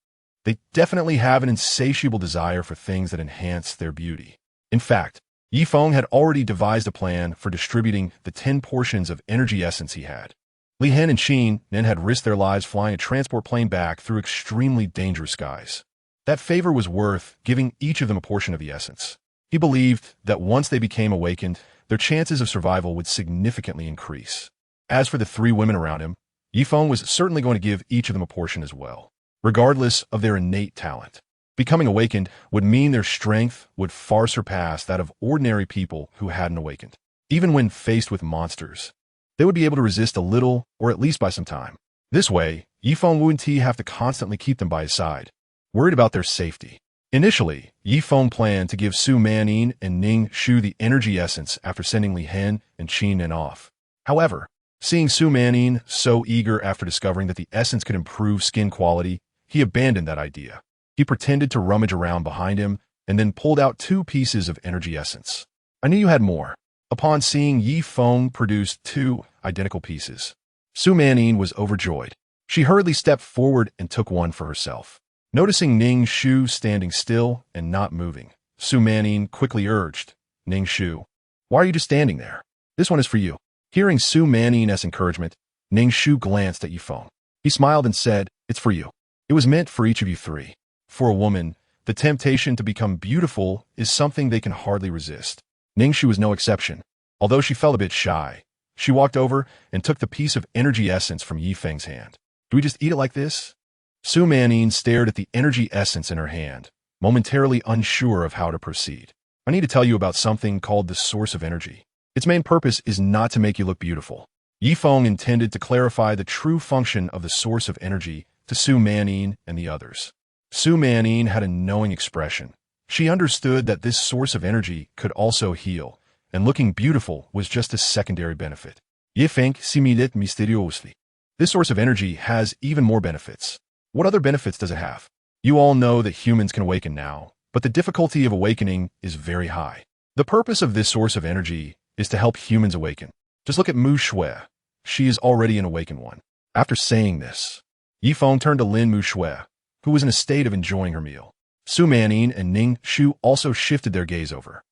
they definitely have an insatiable desire for things that enhance their beauty. In fact, Yi Feng had already devised a plan for distributing the 10 portions of energy essence he had. Li Hen and Qin then had risked their lives flying a transport plane back through extremely dangerous skies. That favor was worth giving each of them a portion of the essence. He believed that once they became awakened, their chances of survival would significantly increase. As for the 3 women around him, Yi Feng was certainly going to give each of them a portion as well, regardless of their innate talent. Becoming awakened would mean their strength would far surpass that of ordinary people who hadn't awakened. Even when faced with monsters, they would be able to resist a little, or at least by some time. This way, Yi Feng wouldn't have to constantly keep them by his side, worried about their safety. Initially, Yi Feng planned to give Su Manning and Ning Shu the energy essence after sending Li Hen and Qin off. However, seeing Su Manning so eager after discovering that the essence could improve skin quality, he abandoned that idea. He pretended to rummage around behind him and then pulled out 2 pieces of energy essence. I knew you had more. Upon seeing Yi Feng produce 2 identical pieces, Su Manning was overjoyed. She hurriedly stepped forward and took one for herself. Noticing Ning Shu standing still and not moving, Su Manning quickly urged, Ning Shu, why are you just standing there? This one is for you. Hearing Su Manning's encouragement, Ning Shu glanced at Yi Feng. He smiled and said, It's for you. It was meant for each of you 3. For a woman, the temptation to become beautiful is something they can hardly resist. Ning Shu was no exception. Although she felt a bit shy, she walked over and took the piece of energy essence from Yi Feng's hand. Do we just eat it like this? Su Manning stared at the energy essence in her hand, momentarily unsure of how to proceed. I need to tell you about something called the source of energy. Its main purpose is not to make you look beautiful. Yi Feng intended to clarify the true function of the source of energy to Su Manning and the others. Su Manning had a knowing expression. She understood that this source of energy could also heal, and looking beautiful was just a secondary benefit. Yi Feng similait mysteriously. This source of energy has even more benefits. What other benefits does it have? You all know that humans can awaken now, but the difficulty of awakening is very high. The purpose of this source of energy is to help humans awaken. Just look at Muxue. She is already an awakened one. After saying this, Yi Feng turned to Lin Muxue, who was in a state of enjoying her meal. Su Manning and Ning Shu also shifted their gaze over.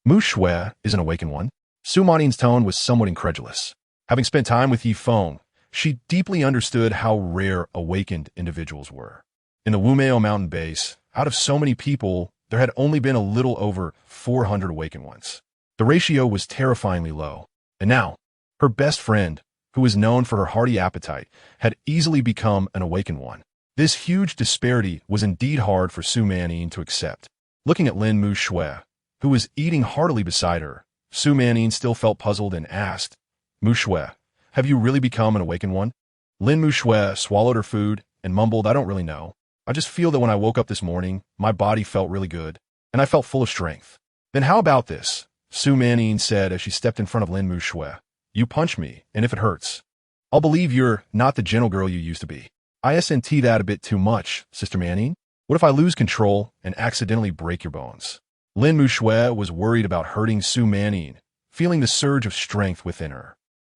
Muxue is an awakened one? Su Manning's tone was somewhat incredulous. Having spent time with Yi Feng, she deeply understood how rare awakened individuals were. In the Wumeo mountain base, out of so many people, there had only been a little over 400 awakened ones. The ratio was terrifyingly low. And now, her best friend, who was known for her hearty appetite, had easily become an awakened one. This huge disparity was indeed hard for Su Manning to accept. Looking at Lin Mu Shui, who was eating heartily beside her, Su Manning still felt puzzled and asked, Mu Shui, have you really become an awakened one? Lin Mu Shui swallowed her food and mumbled, I don't really know. I just feel that when I woke up this morning, my body felt really good, and I felt full of strength. Then how about this? Su Manning said as she stepped in front of Lin Mu Shui. You punch me, and if it hurts, I'll believe you're not the gentle girl you used to be. I SNT that a bit too much, Sister Manning. What if I lose control and accidentally break your bones? Lin Mu Shui was worried about hurting Su Manning, feeling the surge of strength within her.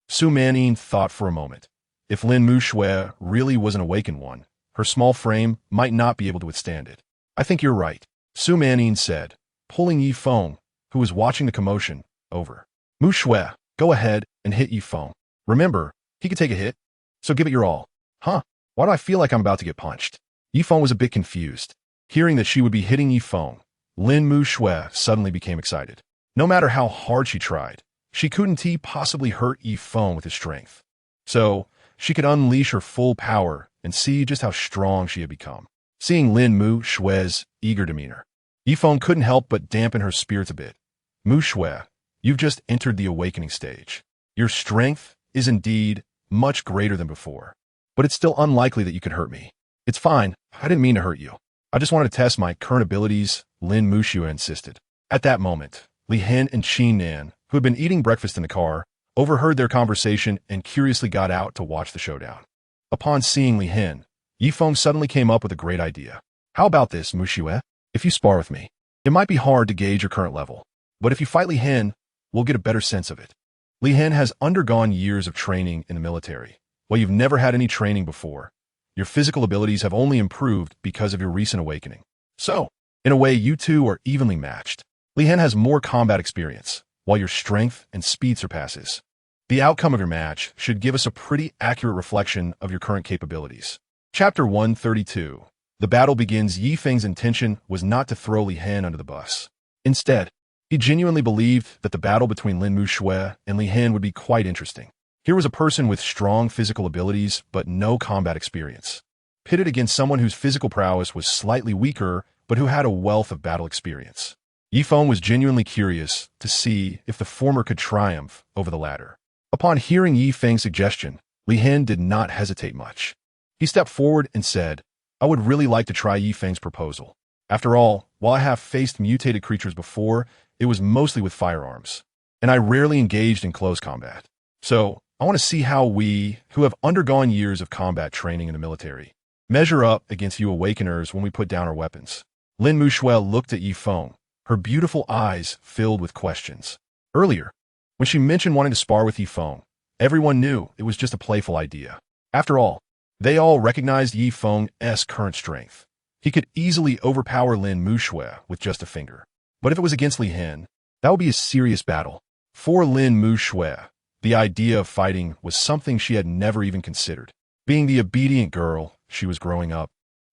Su Manning thought for a moment. If Lin Mu Shui really was an awakened one, her small frame might not be able to withstand it. I think you're right, Su Manning said, pulling Yi Feng, who was watching the commotion, over. Mu Shui, go ahead and hit Yi Feng. Remember, he could take a hit, so give it your all. Huh? Why do I feel like I'm about to get punched? Yi Feng was a bit confused. Hearing that she would be hitting Yi Feng, Lin Mu Shui suddenly became excited. No matter how hard she tried, she couldn't possibly hurt Yi Feng with his strength. So, she could unleash her full power and see just how strong she had become. Seeing Lin Mu Shui's eager demeanor, Yi Feng couldn't help but dampen her spirits a bit. Mu Shui, you've just entered the awakening stage. Your strength is indeed much greater than before, but it's still unlikely that you could hurt me. It's fine, I didn't mean to hurt you. I just wanted to test my current abilities, Lin Mu Shui insisted. At that moment, Li Hen and Qin Nan, who had been eating breakfast in the car, overheard their conversation and curiously got out to watch the showdown. Upon seeing Li Hen, Yi Feng suddenly came up with a great idea. How about this, Mu Shui? If you spar with me, it might be hard to gauge your current level, but if you fight Li Hen, we'll get a better sense of it. Li Hen has undergone years of training in the military. While you've never had any training before, your physical abilities have only improved because of your recent awakening. So, in a way, you two are evenly matched. Li Hen has more combat experience, while your strength and speed surpasses. The outcome of your match should give us a pretty accurate reflection of your current capabilities. Chapter 132. The battle begins. Yi Feng's intention was not to throw Li Hen under the bus. Instead, he genuinely believed that the battle between Lin Mu Shui and Li Hen would be quite interesting. Here was a person with strong physical abilities but no combat experience, pitted against someone whose physical prowess was slightly weaker but who had a wealth of battle experience. Yi Feng was genuinely curious to see if the former could triumph over the latter. Upon hearing Yi Feng's suggestion, Li Hen did not hesitate much. He stepped forward and said, I would really like to try Yi Feng's proposal. After all, while I have faced mutated creatures before, it was mostly with firearms, and I rarely engaged in close combat. So, I want to see how we, who have undergone years of combat training in the military, measure up against you awakeners when we put down our weapons. Lin Mu Shui looked at Yi Feng, her beautiful eyes filled with questions. Earlier, when she mentioned wanting to spar with Yi Feng, everyone knew it was just a playful idea. After all, they all recognized Yi Feng's current strength. He could easily overpower Lin Mu Shui with just a finger. But if it was against Li Hen, that would be a serious battle. For Lin Mu Shui, the idea of fighting was something she had never even considered. Being the obedient girl she was growing up,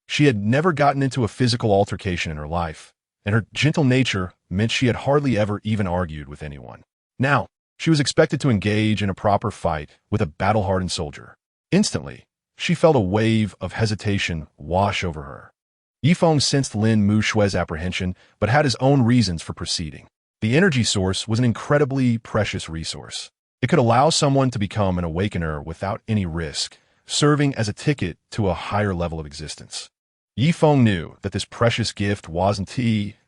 she had never gotten into a physical altercation in her life, and her gentle nature meant she had hardly ever even argued with anyone. Now, she was expected to engage in a proper fight with a battle-hardened soldier. Instantly, she felt a wave of hesitation wash over her. Yi Feng sensed Lin Mu Shui's apprehension, but had his own reasons for proceeding. The energy source was an incredibly precious resource. It could allow someone to become an awakener without any risk, serving as a ticket to a higher level of existence. Yi Feng knew that this precious gift wasn't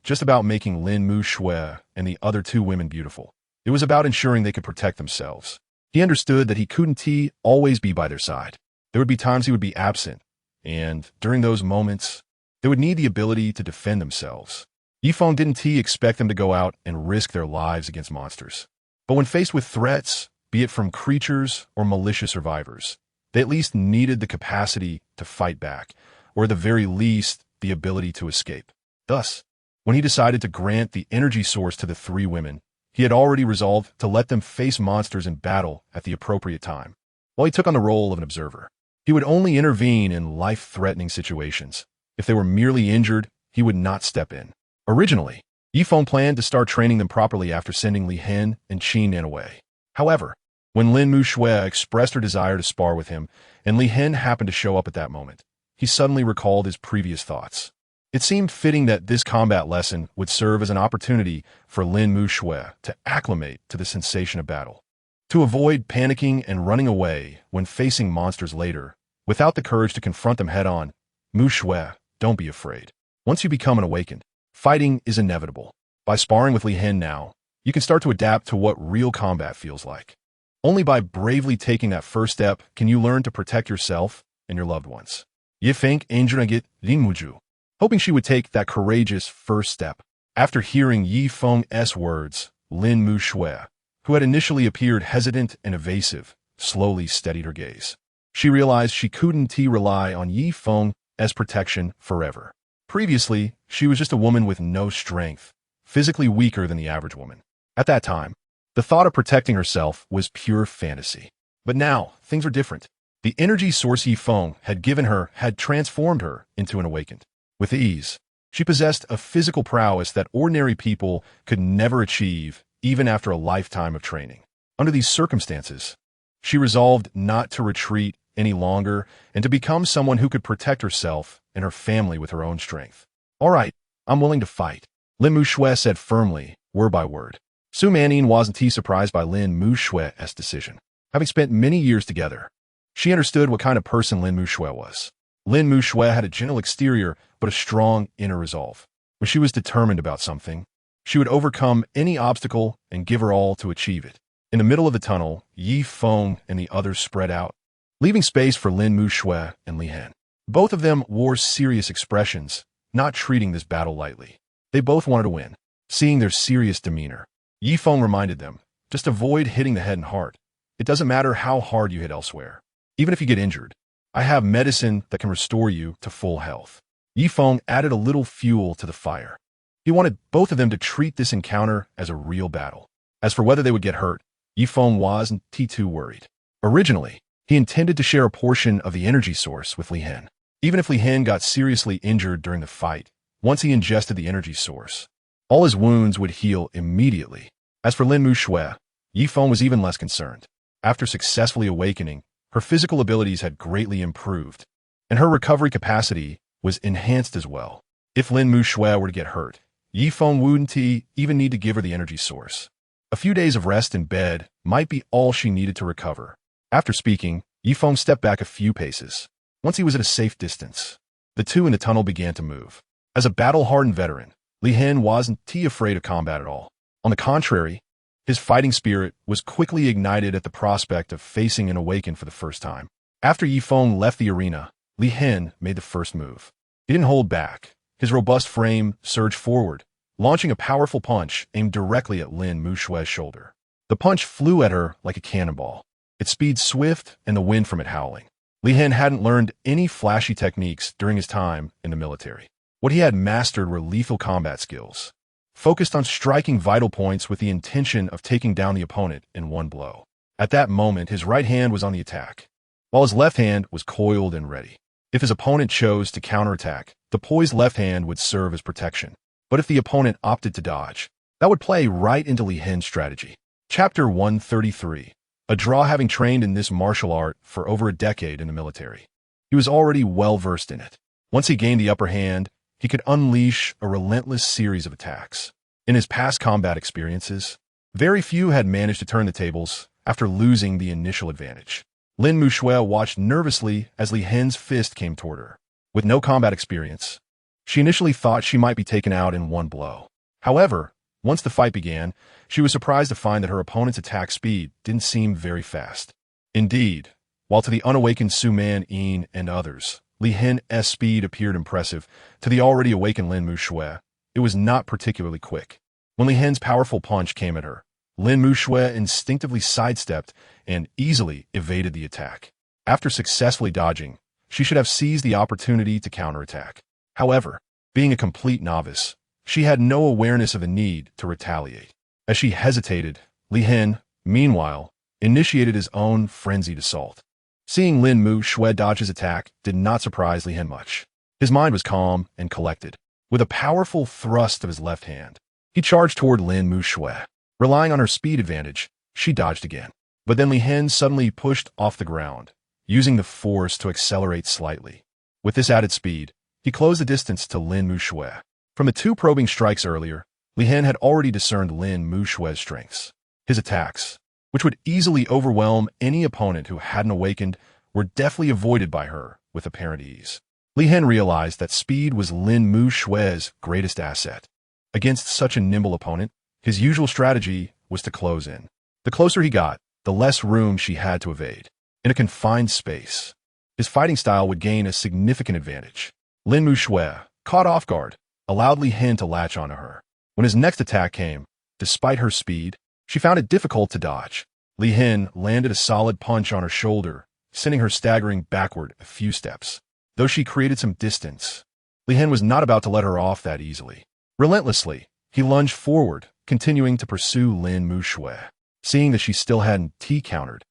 just about making Lin Mu Shui and the other two women beautiful. It was about ensuring they could protect themselves. He understood that he couldn't always be by their side. There would be times he would be absent, and during those moments, they would need the ability to defend themselves. Yi Feng didn't expect them to go out and risk their lives against monsters. But when faced with threats, be it from creatures or malicious survivors, they at least needed the capacity to fight back, or at the very least, the ability to escape. Thus, when he decided to grant the energy source to the three women, he had already resolved to let them face monsters in battle at the appropriate time. While he took on the role of an observer, he would only intervene in life-threatening situations. If they were merely injured, he would not step in. Originally, Yi Feng planned to start training them properly after sending Li Hen and Qin Nan away. However, when Lin Mu Shui expressed her desire to spar with him, and Li Hen happened to show up at that moment, he suddenly recalled his previous thoughts. It seemed fitting that this combat lesson would serve as an opportunity for Lin Mushui to acclimate to the sensation of battle. To avoid panicking and running away when facing monsters later, without the courage to confront them head-on, Mushui, don't be afraid. Once you become an awakened, fighting is inevitable. By sparring with Li Hin now, you can start to adapt to what real combat feels like. Only by bravely taking that first step can you learn to protect yourself and your loved ones. Ye Feng Anjunagit Rinmuju. Hoping she would take that courageous first step. After hearing Yi Feng's words, Lin Mushui, who had initially appeared hesitant and evasive, slowly steadied her gaze. She realized she couldn't rely on Yi Feng's protection forever. Previously, she was just a woman with no strength, physically weaker than the average woman. At that time, the thought of protecting herself was pure fantasy. But now, things are different. The energy source Yi Feng had given her had transformed her into an awakened. With ease, she possessed a physical prowess that ordinary people could never achieve, even after a lifetime of training. Under these circumstances, she resolved not to retreat any longer and to become someone who could protect herself and her family with her own strength. All right, I'm willing to fight, Lin Mushui said firmly, word by word. Su Manin wasn't too surprised by Lin Mushui's decision. Having spent many years together, she understood what kind of person Lin Mushui was. Lin Mushui had a gentle exterior, but a strong inner resolve. When she was determined about something, she would overcome any obstacle and give her all to achieve it. In the middle of the tunnel, Yi Feng and the others spread out, leaving space for Lin Mushui and Li Hin. Both of them wore serious expressions, not treating this battle lightly. They both wanted to win. Seeing their serious demeanor, Yi Feng reminded them, just avoid hitting the head and heart. It doesn't matter how hard you hit elsewhere. Even if you get injured, I have medicine that can restore you to full health. Yi Feng added a little fuel to the fire. He wanted both of them to treat this encounter as a real battle. As for whether they would get hurt, Yi Feng wasn't too worried. Originally, he intended to share a portion of the energy source with Li Hin. Even if Li Hin got seriously injured during the fight, once he ingested the energy source, all his wounds would heal immediately. As for Lin Mushui, Yi Feng was even less concerned. After successfully awakening, her physical abilities had greatly improved, and her recovery capacity was enhanced as well. If Lin Mushui were to get hurt, Yi Feng wouldn't even need to give her the energy source. A few days of rest in bed might be all she needed to recover. After speaking, Yi Feng stepped back a few paces. Once he was at a safe distance, the two in the tunnel began to move. As a battle-hardened veteran, Li Hin wasn't afraid of combat at all. On the contrary, his fighting spirit was quickly ignited at the prospect of facing an awakened for the first time. After Yi Feng left the arena, Li Hin made the first move. He didn't hold back. His robust frame surged forward, launching a powerful punch aimed directly at Lin Mushui's shoulder. The punch flew at her like a cannonball, its speed swift and the wind from it howling. Li Hin hadn't learned any flashy techniques during his time in the military. What he had mastered were lethal combat skills, focused on striking vital points with the intention of taking down the opponent in one blow. At that moment, his right hand was on the attack, while his left hand was coiled and ready. If his opponent chose to counterattack, the poised left hand would serve as protection. But if the opponent opted to dodge, that would play right into Li Hin's strategy. Chapter 133. A draw. Having trained in this martial art for over a decade in the military, he was already well-versed in it. Once he gained the upper hand, he could unleash a relentless series of attacks. In his past combat experiences, very few had managed to turn the tables after losing the initial advantage. Lin Mushui watched nervously as Li Hin's fist came toward her. With no combat experience, she initially thought she might be taken out in one blow. However, once the fight began, she was surprised to find that her opponent's attack speed didn't seem very fast. Indeed, while to the unawakened Su Man-in and others, Li Hin's speed appeared impressive, to the already awakened Lin Mushui, it was not particularly quick. When Li Hin's powerful punch came at her, Lin Mushui instinctively sidestepped and easily evaded the attack. After successfully dodging, she should have seized the opportunity to counterattack. However, being a complete novice, she had no awareness of the need to retaliate. As she hesitated, Li Hin, meanwhile, initiated his own frenzied assault. Seeing Lin Mushui dodge his attack did not surprise Li Hin much. His mind was calm and collected. With a powerful thrust of his left hand, he charged toward Lin Mushui. Relying on her speed advantage, she dodged again. But then Li Hin suddenly pushed off the ground, using the force to accelerate slightly. With this added speed, he closed the distance to Lin Mushui. From the two probing strikes earlier, Li Hen had already discerned Lin Mushui's strengths. His attacks, which would easily overwhelm any opponent who hadn't awakened, were deftly avoided by her with apparent ease. Li Hen realized that speed was Lin Mushui's greatest asset. Against such a nimble opponent, his usual strategy was to close in. The closer he got, the less room she had to evade. In a confined space, his fighting style would gain a significant advantage. Lin Mushui, caught off guard, allowed Li Hen to latch onto her. When his next attack came, despite her speed, she found it difficult to dodge. Li Hen landed a solid punch on her shoulder, sending her staggering backward a few steps. Though she created some distance, Li Hen was not about to let her off that easily. Relentlessly, he lunged forward, continuing to pursue Lin Mushui. Seeing that she still hadn't T-countered,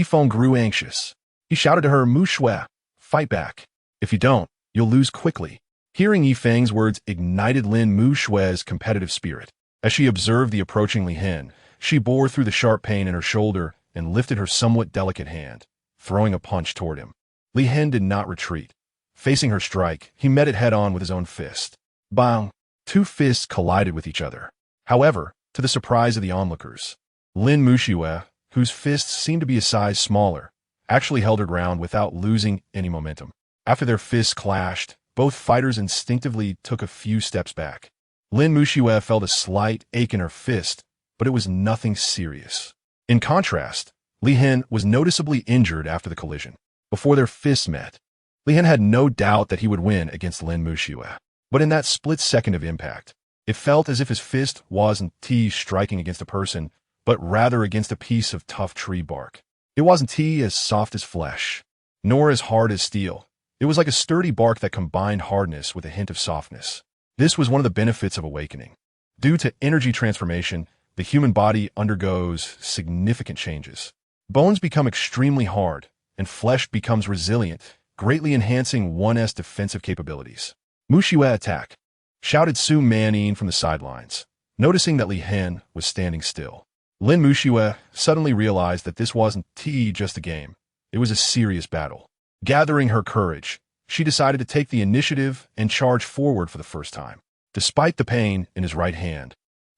Feng grew anxious. He shouted to her, "Mushui, fight back. If you don't, you'll lose quickly." Hearing Feng's words ignited Lin Mushui's competitive spirit. As she observed the approaching Li Hen, she bore through the sharp pain in her shoulder and lifted her somewhat delicate hand, throwing a punch toward him. Li Hen did not retreat. Facing her strike, he met it head-on with his own fist. Bang! Two fists collided with each other. However, to the surprise of the onlookers, Lin Mushui, whose fists seemed to be a size smaller, actually held her ground without losing any momentum. After their fists clashed, both fighters instinctively took a few steps back. Lin Mushui felt a slight ache in her fist, but it was nothing serious. In contrast, Li Hen was noticeably injured after the collision. Before their fists met, Li Hen had no doubt that he would win against Lin Mushui. But in that split second of impact, it felt as if his fist wasn't striking against a person, but rather against a piece of tough tree bark. It wasn't as soft as flesh, nor as hard as steel. It was like a sturdy bark that combined hardness with a hint of softness. This was one of the benefits of awakening. Due to energy transformation, the human body undergoes significant changes. Bones become extremely hard, and flesh becomes resilient, greatly enhancing one's defensive capabilities. "Mushui attack!" shouted Su Manning from the sidelines. Noticing that Li Hen was standing still, Lin Mushui suddenly realized that this wasn't just a game. It was a serious battle. Gathering her courage, she decided to take the initiative and charge forward for the first time. Despite the pain in his right hand,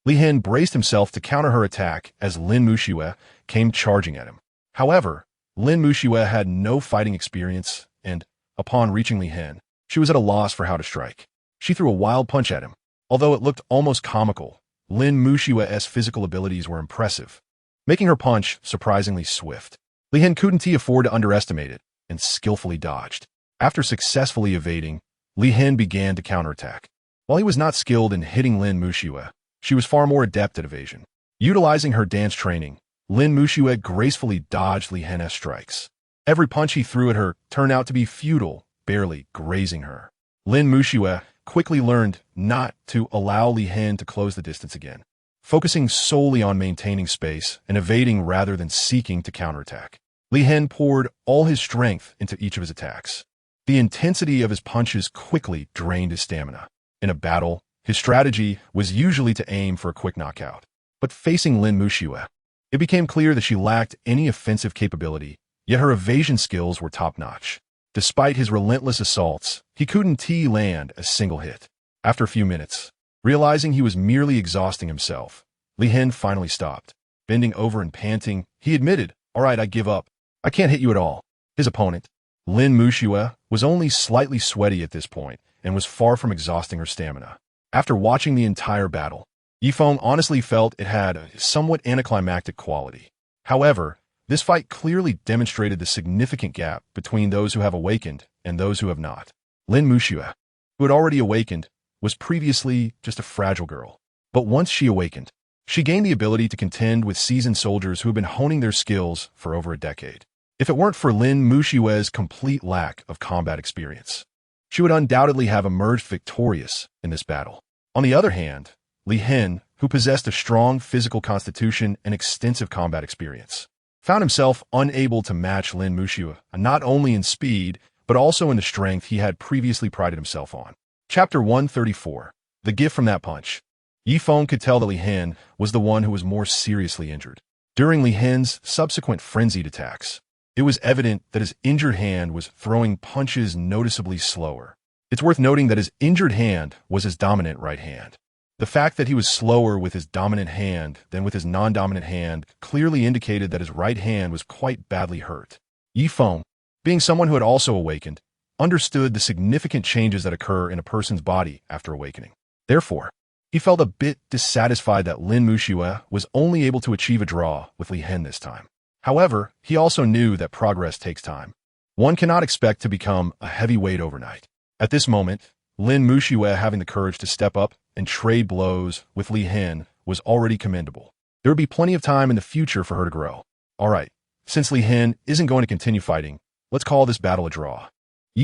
Li Hen braced himself to counter her attack as Lin Mushui came charging at him. However, Lin Mushui had no fighting experience, and, upon reaching Li Hen, she was at a loss for how to strike. She threw a wild punch at him. Although it looked almost comical, Lin Mushui's physical abilities were impressive, making her punch surprisingly swift. Li Hen couldn't afford to underestimate it, and skillfully dodged. After successfully evading, Li Hen began to counterattack. While he was not skilled in hitting Lin Mushui, she was far more adept at evasion. Utilizing her dance training, Lin Mushui gracefully dodged Li Hen's strikes. Every punch he threw at her turned out to be futile, barely grazing her. Lin Mushui quickly learned not to allow Li Hen to close the distance again, focusing solely on maintaining space and evading rather than seeking to counterattack. Li Hen poured all his strength into each of his attacks. The intensity of his punches quickly drained his stamina. In a battle, his strategy was usually to aim for a quick knockout. But facing Lin Mushui, it became clear that she lacked any offensive capability, yet her evasion skills were top-notch. Despite his relentless assaults, he couldn't land a single hit. After a few minutes, realizing he was merely exhausting himself, Li Hen finally stopped. Bending over and panting, he admitted, "All right, I give up. I can't hit you at all." His opponent, Lin Mushui, was only slightly sweaty at this point and was far from exhausting her stamina. After watching the entire battle, Feng honestly felt it had a somewhat anticlimactic quality. However, this fight clearly demonstrated the significant gap between those who have awakened and those who have not. Lin Mushui, who had already awakened, was previously just a fragile girl. But once she awakened, she gained the ability to contend with seasoned soldiers who have been honing their skills for over a decade. If it weren't for Lin Mushui's complete lack of combat experience, she would undoubtedly have emerged victorious in this battle. On the other hand, Li Hen, who possessed a strong physical constitution and extensive combat experience, found himself unable to match Lin Mushui, not only in speed, but also in the strength he had previously prided himself on. Chapter 134. The Gift from That Punch. Feng could tell that Li Hen was the one who was more seriously injured. During Li Hen's subsequent frenzied attacks, It was evident that his injured hand was throwing punches noticeably slower. It's worth noting that his injured hand was his dominant right hand. The fact that he was slower with his dominant hand than with his non-dominant hand clearly indicated that his right hand was quite badly hurt. Feng, being someone who had also awakened, understood the significant changes that occur in a person's body after awakening. Therefore, he felt a bit dissatisfied that Lin Muxue was only able to achieve a draw with Li Hen this time. However, he also knew that progress takes time. One cannot expect to become a heavyweight overnight. At this moment, Lin Muxue having the courage to step up and trade blows with Li Hen was already commendable. There would be plenty of time in the future for her to grow. Alright, since Li Hen isn't going to continue fighting, let's call this battle a draw,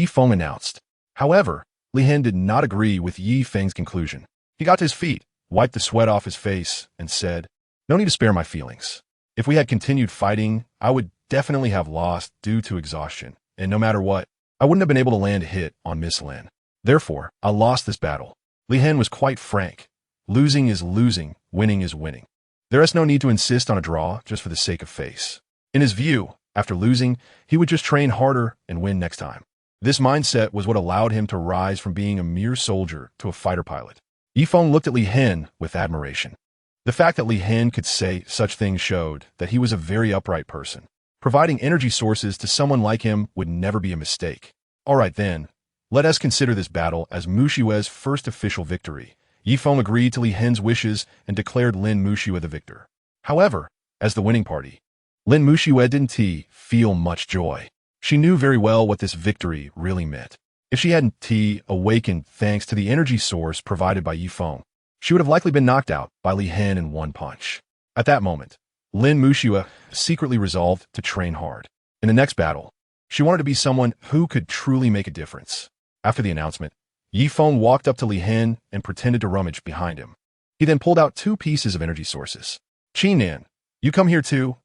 Feng announced. However, Li Hen did not agree with Feng's conclusion. He got to his feet, wiped the sweat off his face, and said, "No need to spare my feelings. If we had continued fighting, I would definitely have lost due to exhaustion, and no matter what, I wouldn't have been able to land a hit on Miss Lin. Therefore, I lost this battle." Li Hen was quite frank. Losing is losing, winning is winning. There is no need to insist on a draw just for the sake of face. In his view, after losing, he would just train harder and win next time. This mindset was what allowed him to rise from being a mere soldier to a fighter pilot. Feng looked at Li Hen with admiration. The fact that Li Hen could say such things showed that he was a very upright person. Providing energy sources to someone like him would never be a mistake. Alright then, let us consider this battle as Muxue's first official victory. Feng agreed to Li Hen's wishes and declared Lin Muxue the victor. However, as the winning party, Lin Muxue didn't feel much joy. She knew very well what this victory really meant. If she hadn't awakened thanks to the energy source provided by Feng, she would have likely been knocked out by Li Hen in one punch. At that moment, Lin Muxue secretly resolved to train hard. In the next battle, she wanted to be someone who could truly make a difference. After the announcement, Feng walked up to Li Hen and pretended to rummage behind him. He then pulled out 2 pieces of energy sources. "Qin Nan, you come here too?"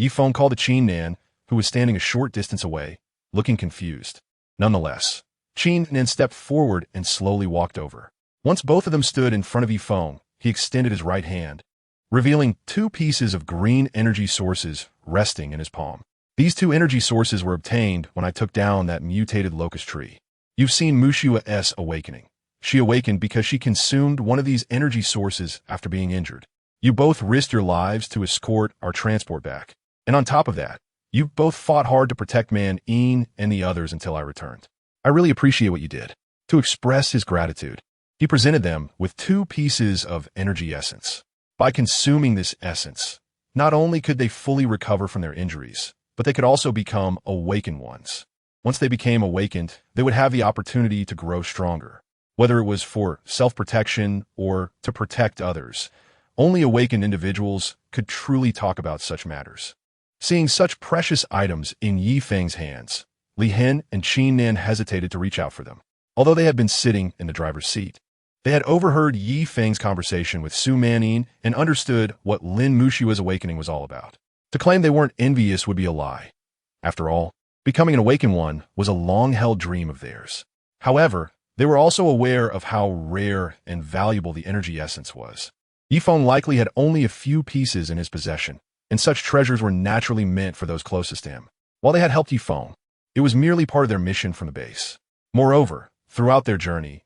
Feng called to Qin Nan, who was standing a short distance away, looking confused. Nonetheless, Qin Nan stepped forward and slowly walked over. Once both of them stood in front of Feng, he extended his right hand, revealing 2 pieces of green energy sources resting in his palm. These 2 energy sources were obtained when I took down that mutated locust tree. You've seen Muxue's awakening. She awakened because she consumed one of these energy sources after being injured. You both risked your lives to escort our transport back. And on top of that, you both fought hard to protect Man Een and the others until I returned. I really appreciate what you did." To express his gratitude, he presented them with 2 pieces of energy essence. By consuming this essence, not only could they fully recover from their injuries, but they could also become awakened ones. Once they became awakened, they would have the opportunity to grow stronger. Whether it was for self-protection or to protect others, only awakened individuals could truly talk about such matters. Seeing such precious items in Feng's hands, Li Hen and Qin Nan hesitated to reach out for them. Although they had been sitting in the driver's seat, they had overheard Feng's conversation with Su Manning and understood what Lin Muxue's awakening was all about. To claim they weren't envious would be a lie. After all, becoming an awakened one was a long-held dream of theirs. However, they were also aware of how rare and valuable the energy essence was. Feng likely had only a few pieces in his possession, and such treasures were naturally meant for those closest to him. While they had helped Feng, it was merely part of their mission from the base. Moreover, throughout their journey,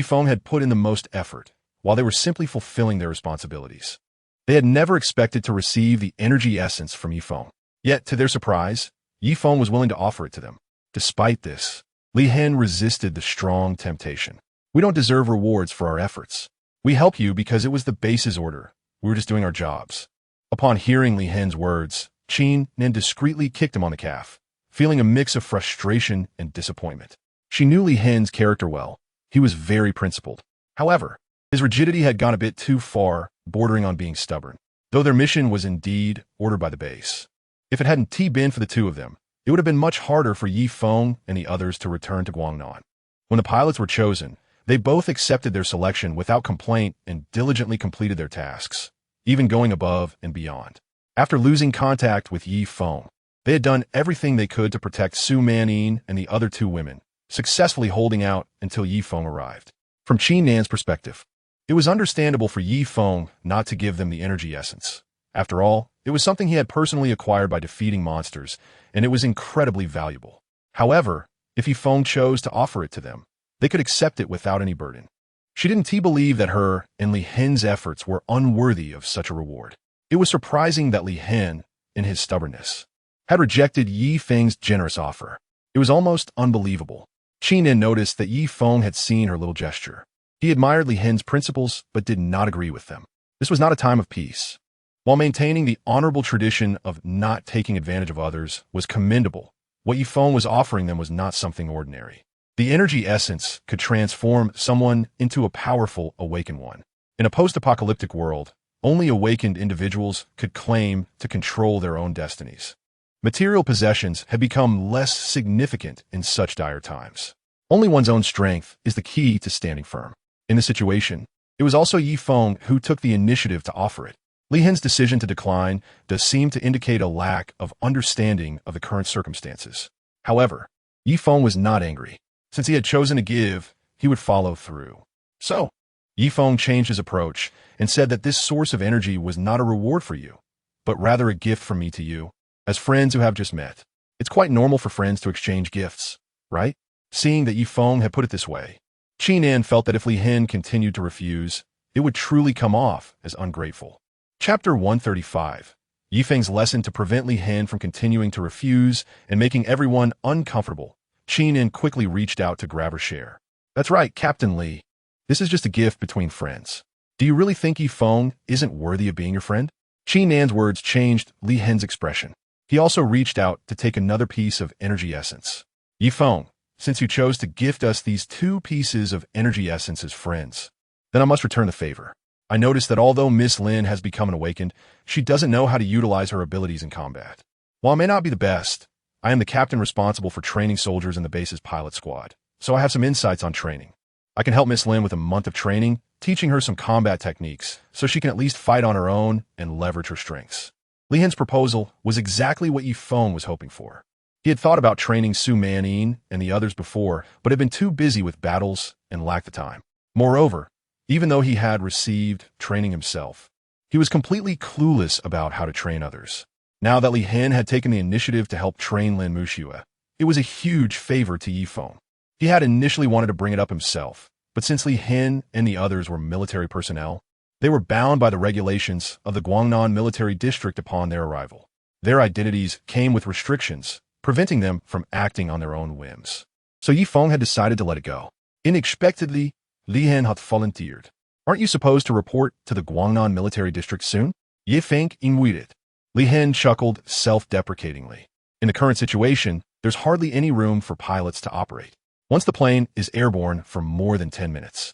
Feng had put in the most effort, while they were simply fulfilling their responsibilities. They had never expected to receive the energy essence from Feng. Yet, to their surprise, Feng was willing to offer it to them. Despite this, Li Hen resisted the strong temptation. "We don't deserve rewards for our efforts. We help you because it was the base's order. We were just doing our jobs." Upon hearing Li Hen's words, Qin Nan discreetly kicked him on the calf, feeling a mix of frustration and disappointment. She knew Li Hen's character well. He was very principled. However, his rigidity had gone a bit too far, bordering on being stubborn, though their mission was indeed ordered by the base. If it hadn't been for the 2 of them, it would have been much harder for Feng and the others to return to Guangnan. When the pilots were chosen, they both accepted their selection without complaint and diligently completed their tasks, even going above and beyond. After losing contact with Feng, they had done everything they could to protect Su Manning and the other 2 women, successfully holding out until Feng arrived. From Qin Nan's perspective, it was understandable for Feng not to give them the energy essence. After all, it It was something he had personally acquired by defeating monsters, and it was incredibly valuable. However, if Feng chose to offer it to them, they could accept it without any burden. She didn't believe that her and Li Hen's efforts were unworthy of such a reward. It was surprising that Li Hen, in his stubbornness, had rejected Yi Feng's generous offer. It was almost unbelievable. Qin Nin noticed that Yi Feng had seen her little gesture. He admired Li Hen's principles, but did not agree with them. This was not a time of peace. While maintaining the honorable tradition of not taking advantage of others was commendable, what Yi Feng was offering them was not something ordinary. The energy essence could transform someone into a powerful, awakened one. In a post-apocalyptic world, only awakened individuals could claim to control their own destinies. Material possessions had become less significant in such dire times. Only one's own strength is the key to standing firm. In this situation, it was also Yi Feng who took the initiative to offer it. Li Hen's decision to decline does seem to indicate a lack of understanding of the current circumstances. However, Yi Feng was not angry. Since he had chosen to give, he would follow through. So, Yi Feng changed his approach and said that this source of energy was not a reward for you, but rather a gift from me to you, as friends who have just met. It's quite normal for friends to exchange gifts, right? Seeing that Yi Feng had put it this way, Qin Nin felt that if Li Hen continued to refuse, it would truly come off as ungrateful. Chapter 135. Yi Feng's lesson to prevent Li Hen from continuing to refuse and making everyone uncomfortable. Qin Nin quickly reached out to grab her share. That's right, Captain Li. This is just a gift between friends. Do you really think Yi Feng isn't worthy of being your friend? Qin Nin's words changed Li Hen's expression. He also reached out to take another piece of energy essence. Yi Feng, since you chose to gift us these 2 pieces of energy essence as friends, then I must return the favor. I noticed that although Miss Lin has become an awakened, she doesn't know how to utilize her abilities in combat. While I may not be the best, I am the captain responsible for training soldiers in the base's pilot squad, so I have some insights on training. I can help Miss Lin with a month of training, teaching her some combat techniques, so she can at least fight on her own and leverage her strengths. Li Hen's proposal was exactly what Yi Feng was hoping for. He had thought about training Su Manyin and the others before, but had been too busy with battles and lacked the time. Moreover, even though he had received training himself, he was completely clueless about how to train others. Now that Li Hen had taken the initiative to help train Lin Muxue, it was a huge favor to Yi Feng. He had initially wanted to bring it up himself, but since Li Hen and the others were military personnel, they were bound by the regulations of the Guangnan military district upon their arrival. Their identities came with restrictions, preventing them from acting on their own whims. So Yi Feng had decided to let it go. Unexpectedly, Li Hen had volunteered. Aren't you supposed to report to the Guangnan military district soon? Yi Feng inwitted. Li Hen chuckled self-deprecatingly. In the current situation, there's hardly any room for pilots to operate. Once the plane is airborne for more than 10 minutes,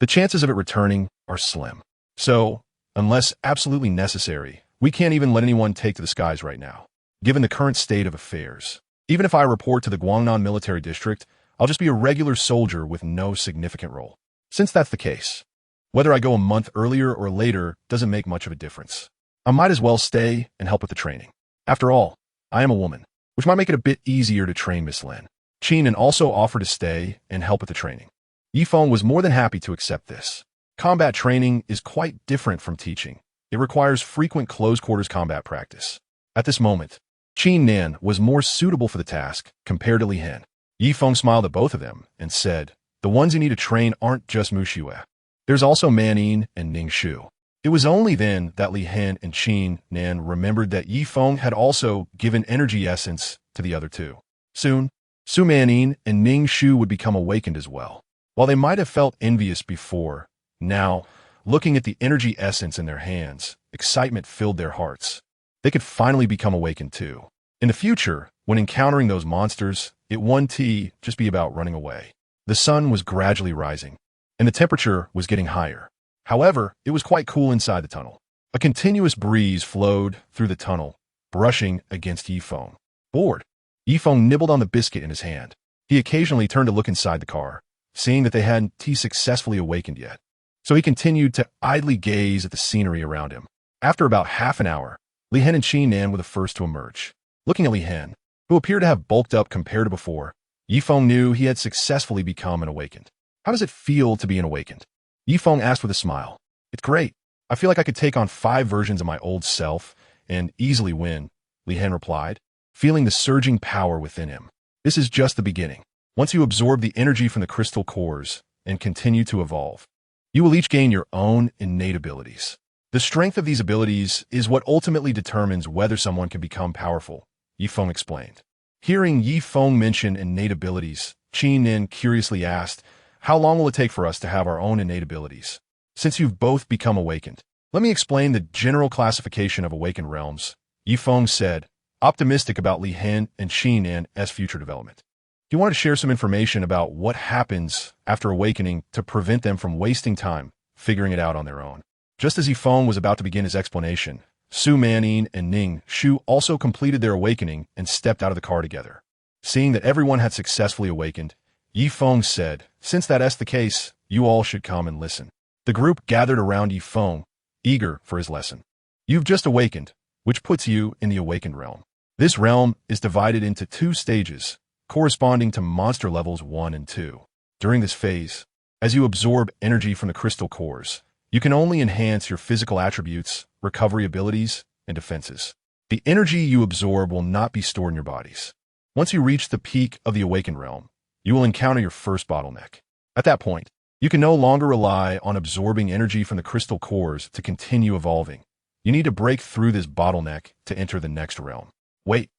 the chances of it returning are slim. So, unless absolutely necessary, we can't even let anyone take to the skies right now, given the current state of affairs. Even if I report to the Guangnan military district, I'll just be a regular soldier with no significant role. Since that's the case, whether I go a month earlier or later doesn't make much of a difference. I might as well stay and help with the training. After all, I am a woman, which might make it a bit easier to train Miss Lin. Qin Nin also offered to stay and help with the training. Yi Feng was more than happy to accept this. Combat training is quite different from teaching. It requires frequent close-quarters combat practice. At this moment, Qin Nin was more suitable for the task compared to Li Hen. Yi Feng smiled at both of them and said, the ones you need to train aren't just Muxue. There's also Manyin and Ningshu. It was only then that Li Hen and Qin Nin remembered that Yi Feng had also given energy essence to the other 2. Soon, Su Manyin and Ningshu would become awakened as well. While they might have felt envious before, now, looking at the energy essence in their hands, excitement filled their hearts. They could finally become awakened too. In the future, when encountering those monsters, it wouldn't just be about running away. The sun was gradually rising, and the temperature was getting higher. However, it was quite cool inside the tunnel. A continuous breeze flowed through the tunnel, brushing against Yi Feng. Bored, Yi Feng nibbled on the biscuit in his hand. He occasionally turned to look inside the car, seeing that they hadn't successfully awakened yet. So he continued to idly gaze at the scenery around him. After about half an hour, Li Hen and Qin Nin were the first to emerge. Looking at Li Hen, who appeared to have bulked up compared to before, Yi Feng knew he had successfully become an awakened. How does it feel to be an awakened? Yi Feng asked with a smile. It's great. I feel like I could take on 5 versions of my old self and easily win, Li Han replied, feeling the surging power within him. This is just the beginning. Once you absorb the energy from the crystal cores and continue to evolve, you will each gain your own innate abilities. The strength of these abilities is what ultimately determines whether someone can become powerful, Yi Feng explained. Hearing Yi Feng mention innate abilities, Qin Nin curiously asked, "How long will it take for us to have our own innate abilities? Since you've both become awakened, let me explain the general classification of awakened realms," Yi Feng said, optimistic about Li Han and Qin Nin's future development. He wanted to share some information about what happens after awakening to prevent them from wasting time figuring it out on their own. Just as Yi Feng was about to begin his explanation, Su Manyin and Ning Shu also completed their awakening and stepped out of the car together. Seeing that everyone had successfully awakened, Yi Feng said, "Since that's the case, you all should come and listen." The group gathered around Yi Feng, eager for his lesson. "You've just awakened, which puts you in the awakened realm. This realm is divided into 2 stages, corresponding to monster levels 1 and 2. During this phase, as you absorb energy from the crystal cores, you can only enhance your physical attributes, recovery abilities, and defenses. The energy you absorb will not be stored in your bodies. Once you reach the peak of the awakened realm, you will encounter your first bottleneck. At that point, you can no longer rely on absorbing energy from the crystal cores to continue evolving. You need to break through this bottleneck to enter the next realm." "Wait,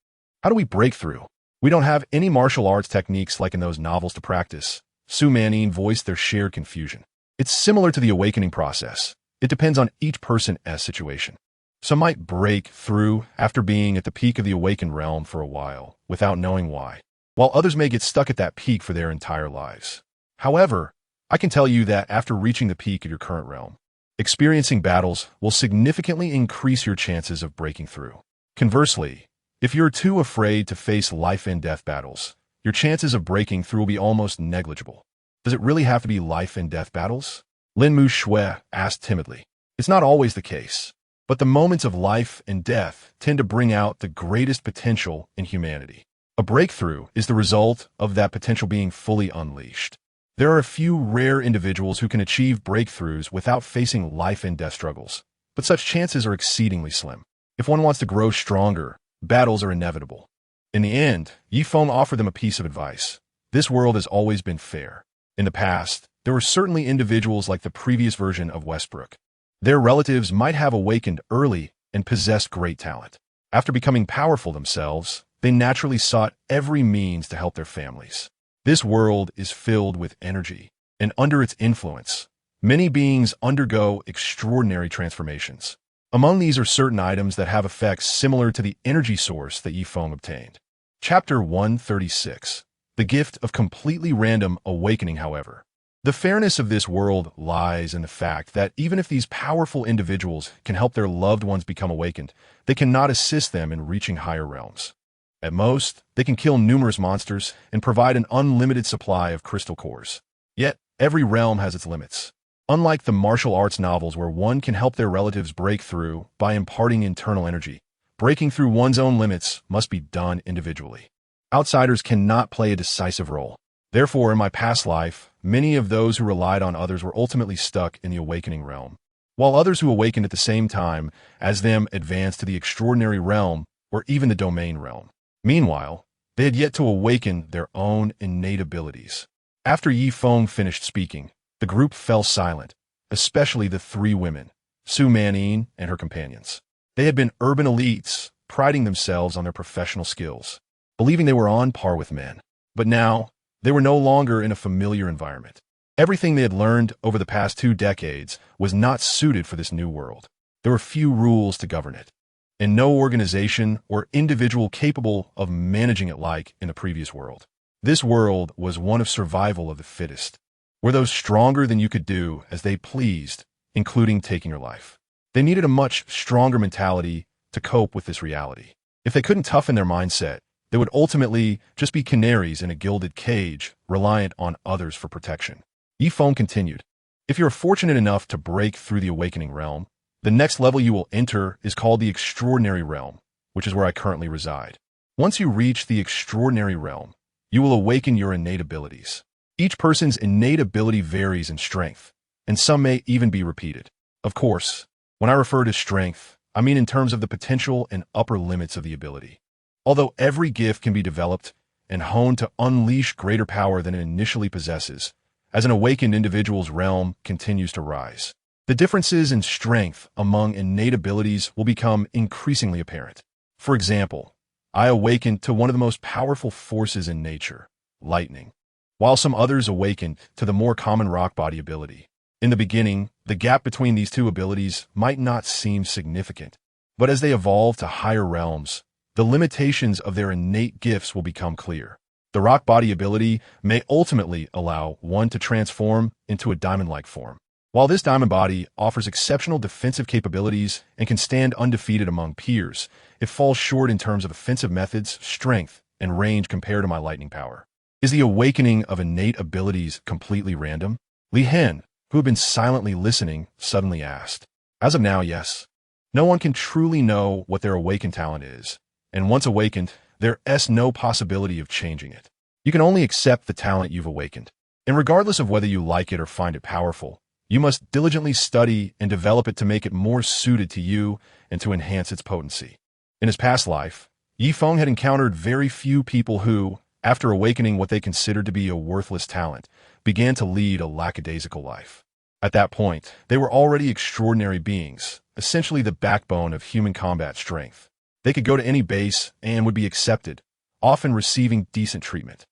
how do we break through? We don't have any martial arts techniques like in those novels to practice." Su Manyin voiced their shared confusion. "It's similar to the awakening process. It depends on each person's situation. Some might break through after being at the peak of the awakened realm for a while, without knowing why, while others may get stuck at that peak for their entire lives. However, I can tell you that after reaching the peak of your current realm, experiencing battles will significantly increase your chances of breaking through. Conversely, if you're too afraid to face life and death battles, your chances of breaking through will be almost negligible." "Does it really have to be life and death battles?" Lin Mu Shui asked timidly. "It's not always the case, but the moments of life and death tend to bring out the greatest potential in humanity. A breakthrough is the result of that potential being fully unleashed. There are a few rare individuals who can achieve breakthroughs without facing life and death struggles, but such chances are exceedingly slim. If one wants to grow stronger, battles are inevitable." In the end, Yi Feng offered them a piece of advice. "This world has always been fair. In the past, there were certainly individuals like the previous version of Westbrook. Their relatives might have awakened early and possessed great talent. After becoming powerful themselves, they naturally sought every means to help their families. This world is filled with energy, and under its influence, many beings undergo extraordinary transformations. Among these are certain items that have effects similar to the energy source that Yi Feng obtained." Chapter 136. The Gift of Completely Random Awakening. However, the fairness of this world lies in the fact that even if these powerful individuals can help their loved ones become awakened, they cannot assist them in reaching higher realms. At most, they can kill numerous monsters and provide an unlimited supply of crystal cores. Yet, every realm has its limits. Unlike the martial arts novels where one can help their relatives break through by imparting internal energy, breaking through one's own limits must be done individually. Outsiders cannot play a decisive role. Therefore, in my past life, many of those who relied on others were ultimately stuck in the awakening realm, while others who awakened at the same time as them advanced to the extraordinary realm or even the domain realm. Meanwhile, they had yet to awaken their own innate abilities. After Yi Feng finished speaking, the group fell silent, especially the 3 women, Su Manyin and her companions. They had been urban elites, priding themselves on their professional skills, believing they were on par with men. But now, they were no longer in a familiar environment. Everything they had learned over the past 2 decades was not suited for this new world. There were few rules to govern it, and no organization or individual capable of managing it like in the previous world. This world was one of survival of the fittest, where those stronger than you could do as they pleased, including taking your life. They needed a much stronger mentality to cope with this reality. If they couldn't toughen their mindset, they would ultimately just be canaries in a gilded cage, reliant on others for protection. Yi Feng continued, "If you're fortunate enough to break through the awakening realm, the next level you will enter is called the extraordinary realm, which is where I currently reside. Once you reach the extraordinary realm, you will awaken your innate abilities. Each person's innate ability varies in strength, and some may even be repeated. Of course, when I refer to strength, I mean in terms of the potential and upper limits of the ability. Although every gift can be developed and honed to unleash greater power than it initially possesses, as an awakened individual's realm continues to rise, the differences in strength among innate abilities will become increasingly apparent. For example, I awakened to one of the most powerful forces in nature, lightning, while some others awakened to the more common rock body ability. In the beginning, the gap between these two abilities might not seem significant, but as they evolve to higher realms, the limitations of their innate gifts will become clear. The rock body ability may ultimately allow one to transform into a diamond-like form. While this diamond body offers exceptional defensive capabilities and can stand undefeated among peers, it falls short in terms of offensive methods, strength, and range compared to my lightning power. Is the awakening of innate abilities completely random? Li Hen, who had been silently listening, suddenly asked. As of now, yes. No one can truly know what their awakened talent is, and once awakened, there is no possibility of changing it. You can only accept the talent you've awakened, and regardless of whether you like it or find it powerful, you must diligently study and develop it to make it more suited to you and to enhance its potency. In his past life, Feng had encountered very few people who, after awakening what they considered to be a worthless talent, began to lead a lackadaisical life. At that point, they were already extraordinary beings, essentially the backbone of human combat strength. They could go to any base and would be accepted, often receiving decent treatment.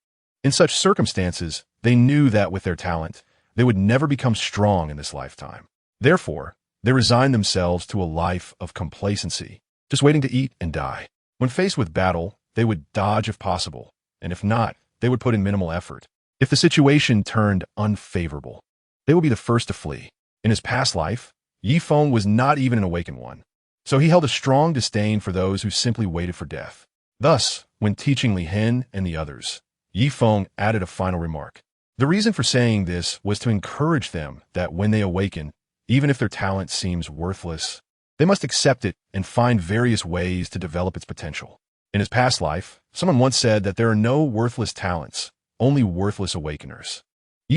In such circumstances, they knew that with their talent, they would never become strong in this lifetime. Therefore, they resigned themselves to a life of complacency, just waiting to eat and die. When faced with battle, they would dodge if possible, and if not, they would put in minimal effort. If the situation turned unfavorable, they would be the first to flee. In his past life, Feng was not even an awakened one, so he held a strong disdain for those who simply waited for death. Thus, when teaching Li Hen and the others, Feng added a final remark. The reason for saying this was to encourage them that when they awaken, even if their talent seems worthless, they must accept it and find various ways to develop its potential. In his past life, someone once said that there are no worthless talents, only worthless awakeners.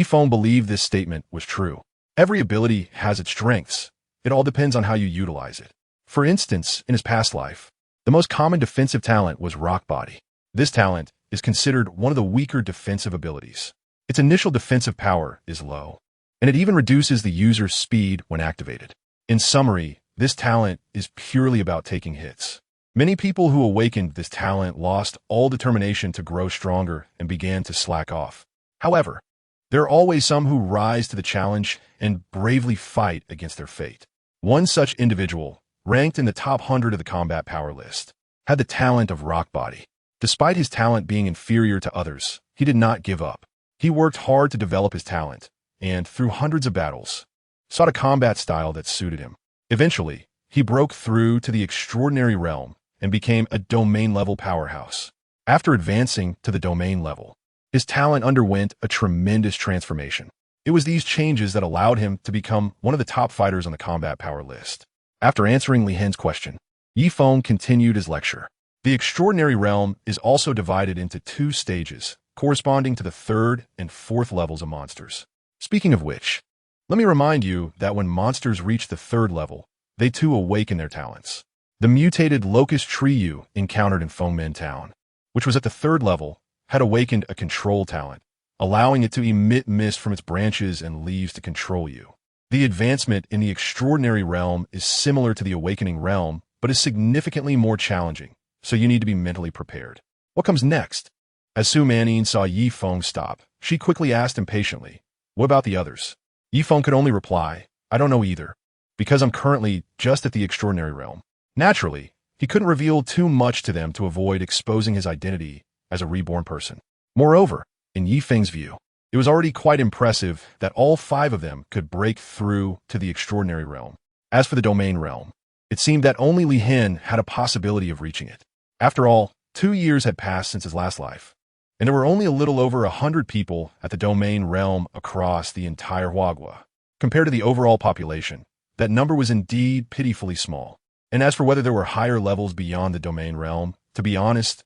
Feng believed this statement was true. Every ability has its strengths. It all depends on how you utilize it. For instance, in his past life, the most common defensive talent was rock body. This talent is considered one of the weaker defensive abilities. Its initial defensive power is low, and it even reduces the user's speed when activated. In summary, this talent is purely about taking hits. Many people who awakened this talent lost all determination to grow stronger and began to slack off. However, there are always some who rise to the challenge and bravely fight against their fate. One such individual, ranked in the top 100 of the combat power list, had the talent of rock body. Despite his talent being inferior to others, he did not give up. He worked hard to develop his talent, and through hundreds of battles, sought a combat style that suited him. Eventually, he broke through to the extraordinary realm and became a domain-level powerhouse. After advancing to the domain level, his talent underwent a tremendous transformation. It was these changes that allowed him to become one of the top fighters on the combat power list. After answering Li Hen's question, Feng continued his lecture. The extraordinary realm is also divided into two stages, corresponding to the third and fourth levels of monsters. Speaking of which, let me remind you that when monsters reach the third level, they too awaken their talents. The mutated locust tree you encountered in Fengmen Town, which was at the third level, had awakened a control talent, allowing it to emit mist from its branches and leaves to control you. The advancement in the extraordinary realm is similar to the awakening realm, but is significantly more challenging, so you need to be mentally prepared. What comes next? As Su Manning saw Feng stop, she quickly asked impatiently, "What about the others?" Feng could only reply, "I don't know either, because I'm currently just at the extraordinary realm." Naturally, he couldn't reveal too much to them to avoid exposing his identity as a reborn person. Moreover, in Feng's view, it was already quite impressive that all 5 of them could break through to the extraordinary realm. As for the domain realm, it seemed that only Li Hen had a possibility of reaching it. After all, 2 years had passed since his last life, and there were only a little over 100 people at the domain realm across the entire Huagua. Compared to the overall population, that number was indeed pitifully small. And as for whether there were higher levels beyond the domain realm, to be honest,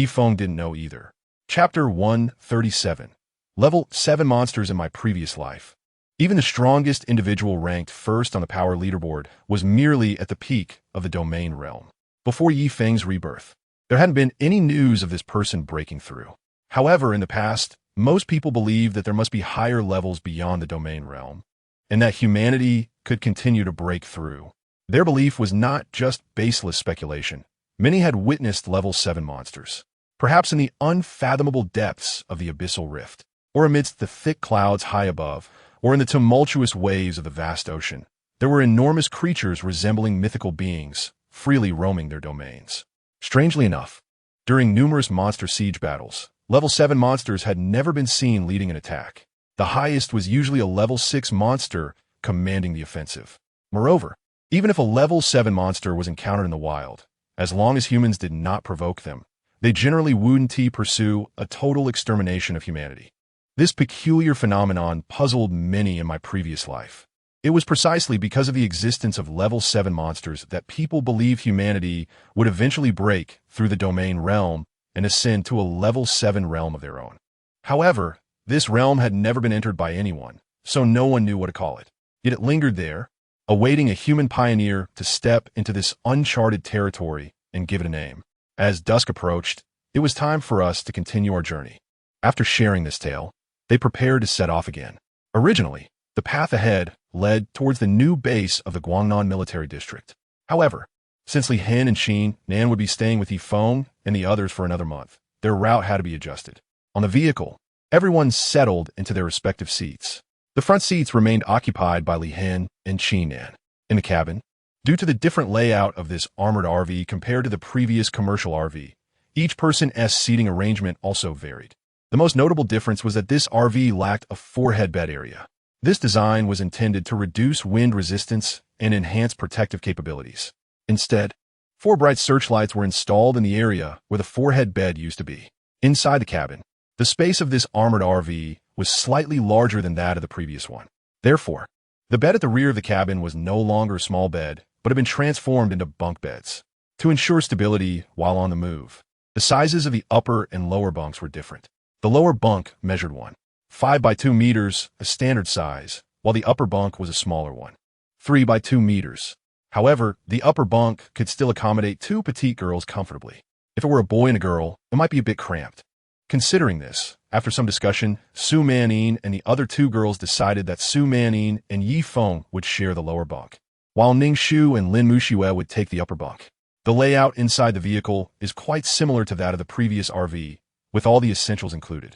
Feng didn't know either. Chapter 137. Level 7 Monsters in My Previous Life. Even the strongest individual ranked first on the power leaderboard was merely at the peak of the domain realm. Before Yi Feng's rebirth, there hadn't been any news of this person breaking through. However, in the past, most people believed that there must be higher levels beyond the domain realm, and that humanity could continue to break through. Their belief was not just baseless speculation. Many had witnessed level 7 monsters, perhaps in the unfathomable depths of the abyssal rift, or amidst the thick clouds high above, or in the tumultuous waves of the vast ocean. There were enormous creatures resembling mythical beings, freely roaming their domains. Strangely enough, during numerous monster siege battles, level 7 monsters had never been seen leading an attack. The highest was usually a level 6 monster commanding the offensive. Moreover, even if a level 7 monster was encountered in the wild, as long as humans did not provoke them, they generally wouldn't pursue a total extermination of humanity. This peculiar phenomenon puzzled many in my previous life. It was precisely because of the existence of level 7 monsters that people believed humanity would eventually break through the domain realm and ascend to a level 7 realm of their own. However, this realm had never been entered by anyone, so no one knew what to call it. Yet it lingered there, awaiting a human pioneer to step into this uncharted territory and give it a name. As dusk approached, it was time for us to continue our journey. After sharing this tale, they prepared to set off again. Originally, the path ahead led towards the new base of the Guangnan military district. However, since Li Hen and Xin Nan would be staying with Yi Feng and the others for another month, their route had to be adjusted. On the vehicle, everyone settled into their respective seats. The front seats remained occupied by Li Hen and Xin Nan. In the cabin, due to the different layout of this armored RV compared to the previous commercial RV, each person's seating arrangement also varied. The most notable difference was that this RV lacked a forehead bed area. This design was intended to reduce wind resistance and enhance protective capabilities. Instead, 4 bright searchlights were installed in the area where the forehead bed used to be. Inside the cabin, the space of this armored RV was slightly larger than that of the previous one. Therefore, the bed at the rear of the cabin was no longer a small bed, but had been transformed into bunk beds. To ensure stability while on the move, the sizes of the upper and lower bunks were different. The lower bunk measured 1.5 by 2 meters, a standard size, while the upper bunk was a smaller one, 3 by 2 meters. However, the upper bunk could still accommodate 2 petite girls comfortably. If it were a boy and a girl, it might be a bit cramped. Considering this, after some discussion, Su Manyin and the other 2 girls decided that Su Manyin and Yi Feng would share the lower bunk, while Ning Shu and Lin Muxiue would take the upper bunk. The layout inside the vehicle is quite similar to that of the previous RV, with all the essentials included.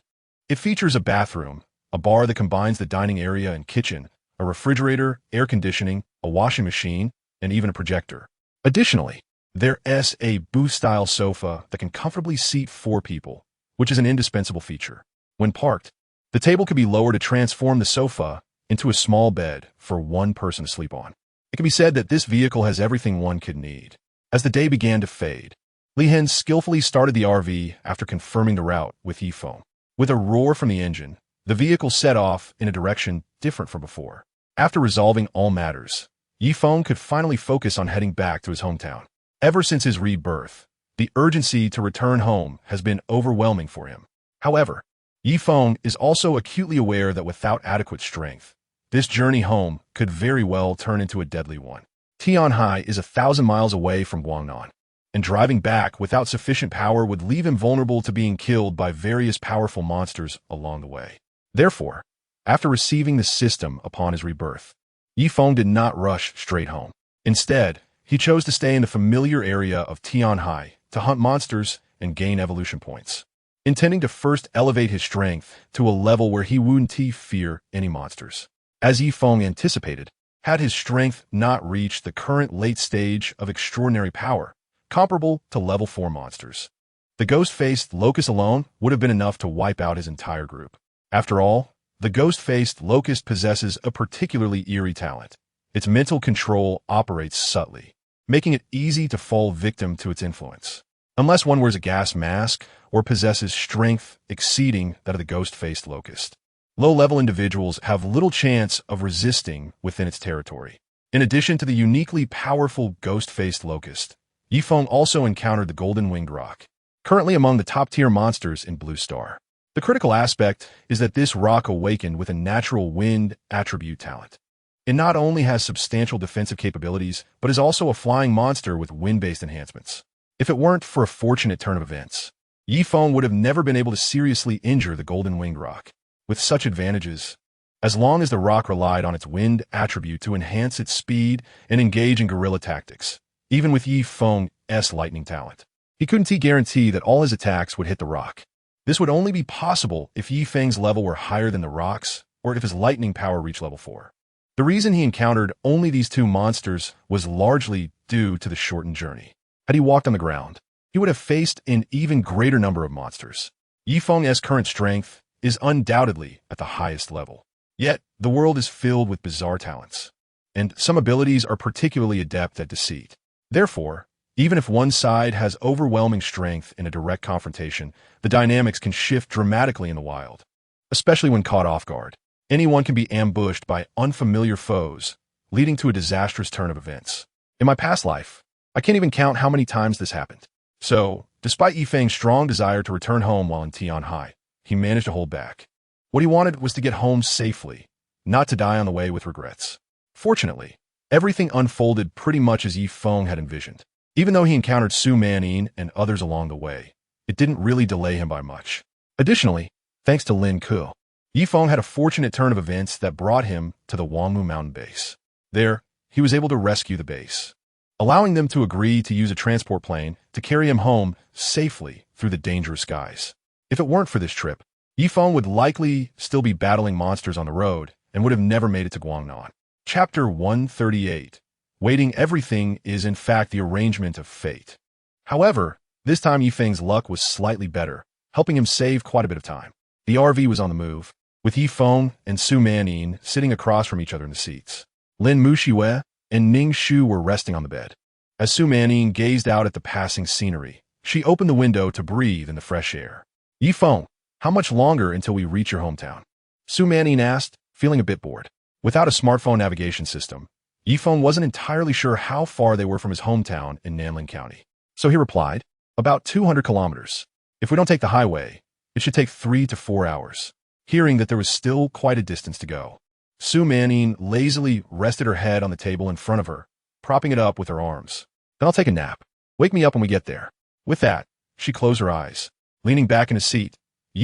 It features a bathroom, a bar that combines the dining area and kitchen, a refrigerator, air conditioning, a washing machine, and even a projector. Additionally, there's a booth-style sofa that can comfortably seat 4 people, which is an indispensable feature. When parked, the table can be lowered to transform the sofa into a small bed for one person to sleep on. It can be said that this vehicle has everything one could need. As the day began to fade, Li Hen skillfully started the RV after confirming the route with Yi Feng. With a roar from the engine, the vehicle set off in a direction different from before. After resolving all matters, Yi Feng could finally focus on heading back to his hometown. Ever since his rebirth, the urgency to return home has been overwhelming for him. However, Yi Feng is also acutely aware that without adequate strength, this journey home could very well turn into a deadly one. Tianhai is 1,000 miles away from Guangnan, and driving back without sufficient power would leave him vulnerable to being killed by various powerful monsters along the way. Therefore, after receiving the system upon his rebirth, Yi Feng did not rush straight home. Instead, he chose to stay in the familiar area of Tianhai to hunt monsters and gain evolution points, intending to first elevate his strength to a level where he wouldn't fear any monsters. As Yi Feng anticipated, had his strength not reached the current late stage of extraordinary power, comparable to level 4 monsters, the ghost-faced locust alone would have been enough to wipe out his entire group. After all, the ghost-faced locust possesses a particularly eerie talent. Its mental control operates subtly, making it easy to fall victim to its influence, unless one wears a gas mask or possesses strength exceeding that of the ghost-faced locust. Low-level individuals have little chance of resisting within its territory. In addition to the uniquely powerful ghost-faced locust, Yi Feng also encountered the golden-winged roc, currently among the top-tier monsters in Blue Star. The critical aspect is that this rock awakened with a natural wind attribute talent. It not only has substantial defensive capabilities, but is also a flying monster with wind-based enhancements. If it weren't for a fortunate turn of events, Feng would have never been able to seriously injure the golden winged rock. With such advantages, as long as the rock relied on its wind attribute to enhance its speed and engage in guerrilla tactics, even with Feng's lightning talent, he couldn't guarantee that all his attacks would hit the rock. This would only be possible if Feng's level were higher than the rock's, or if his lightning power reached level 4. The reason he encountered only these two monsters was largely due to the shortened journey. Had he walked on the ground, he would have faced an even greater number of monsters. Feng's current strength is undoubtedly at the highest level. Yet, the world is filled with bizarre talents, and some abilities are particularly adept at deceit. Therefore, even if one side has overwhelming strength in a direct confrontation, the dynamics can shift dramatically in the wild. Especially when caught off guard, anyone can be ambushed by unfamiliar foes, leading to a disastrous turn of events. In my past life, I can't even count how many times this happened. So, despite Feng's strong desire to return home while in Tian Hai, he managed to hold back. What he wanted was to get home safely, not to die on the way with regrets. Fortunately, everything unfolded pretty much as Feng had envisioned. Even though he encountered Su Manyin and others along the way, it didn't really delay him by much. Additionally, thanks to Lin Ke, Feng had a fortunate turn of events that brought him to the Wangmu mountain base. There, he was able to rescue the base, allowing them to agree to use a transport plane to carry him home safely through the dangerous skies. If it weren't for this trip, Feng would likely still be battling monsters on the road and would have never made it to Guangnan. Chapter 138. Waiting everything is in fact the arrangement of fate. However, this time Feng's luck was slightly better, helping him save quite a bit of time. The RV was on the move, with Feng and Su Manyin sitting across from each other in the seats. Lin Muxiwe and Ning Shu were resting on the bed. As Su Manyin gazed out at the passing scenery, she opened the window to breathe in the fresh air. Feng, how much longer until we reach your hometown? Su Manyin asked, feeling a bit bored. Without a smartphone navigation system, Feng wasn't entirely sure how far they were from his hometown in Nanling County. So he replied, about 200 kilometers. If we don't take the highway, it should take 3 to 4 hours. Hearing that there was still quite a distance to go, Su Manyin lazily rested her head on the table in front of her, propping it up with her arms. Then I'll take a nap. Wake me up when we get there. With that, she closed her eyes. Leaning back in his seat,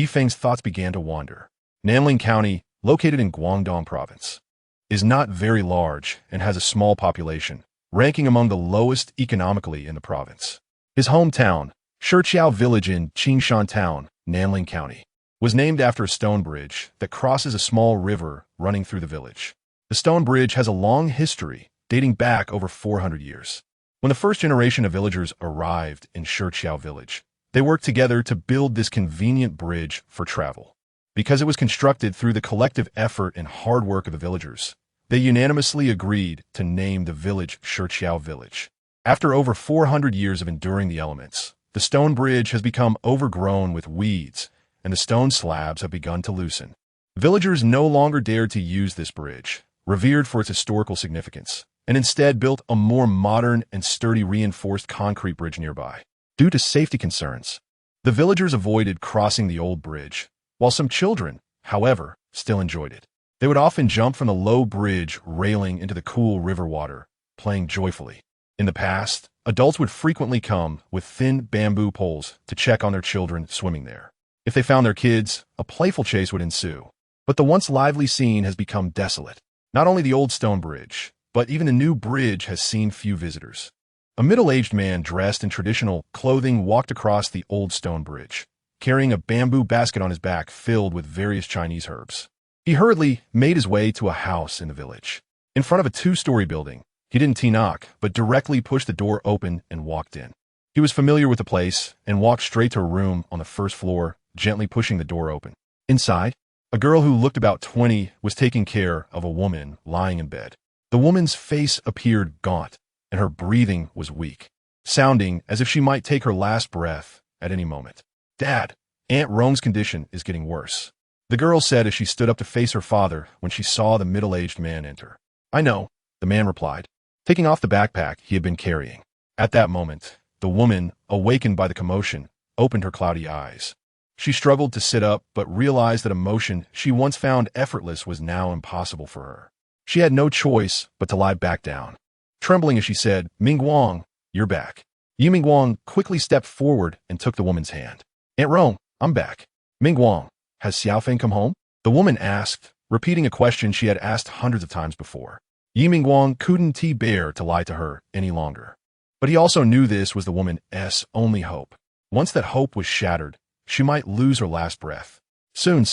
Feng's thoughts began to wander. Nanling County, located in Guangdong Province, is not very large and has a small population, ranking among the lowest economically in the province. His hometown, Shiqiao Village in Qingshan Town, Nanling County, was named after a stone bridge that crosses a small river running through the village. The stone bridge has a long history, dating back over 400 years. When the first generation of villagers arrived in Shiqiao Village, they worked together to build this convenient bridge for travel. Because it was constructed through the collective effort and hard work of the villagers, they unanimously agreed to name the village Shiqiao Village. After over 400 years of enduring the elements, the stone bridge has become overgrown with weeds, and the stone slabs have begun to loosen. Villagers no longer dared to use this bridge, revered for its historical significance, and instead built a more modern and sturdy reinforced concrete bridge nearby. Due to safety concerns, the villagers avoided crossing the old bridge, while some children, however, still enjoyed it. They would often jump from the low bridge railing into the cool river water, playing joyfully. In the past, adults would frequently come with thin bamboo poles to check on their children swimming there. If they found their kids, a playful chase would ensue. But the once lively scene has become desolate. Not only the old stone bridge, but even the new bridge has seen few visitors. A middle-aged man dressed in traditional clothing walked across the old stone bridge, carrying a bamboo basket on his back filled with various Chinese herbs. He hurriedly made his way to a house in the village. In front of a 2-story building, he didn't knock, but directly pushed the door open and walked in. He was familiar with the place and walked straight to a room on the first floor, gently pushing the door open. Inside, a girl who looked about 20 was taking care of a woman lying in bed. The woman's face appeared gaunt, and her breathing was weak, sounding as if she might take her last breath at any moment. Dad, Aunt Rome's condition is getting worse, the girl said as she stood up to face her father when she saw the middle-aged man enter. I know, the man replied, taking off the backpack he had been carrying. At that moment, the woman, awakened by the commotion, opened her cloudy eyes. She struggled to sit up, but realized that a motion she once found effortless was now impossible for her. She had no choice but to lie back down. Trembling as she said, "Mingguang, you're back." Yi Mingguang quickly stepped forward and took the woman's hand. "Aunt Rong, I'm back." "Mingguang, has Xiaofeng come home?" The woman asked, repeating a question she had asked hundreds of times before. Yi Mingguang couldn't bear to lie to her any longer. But he also knew this was the woman's only hope. Once that hope was shattered, she might lose her last breath. Soon.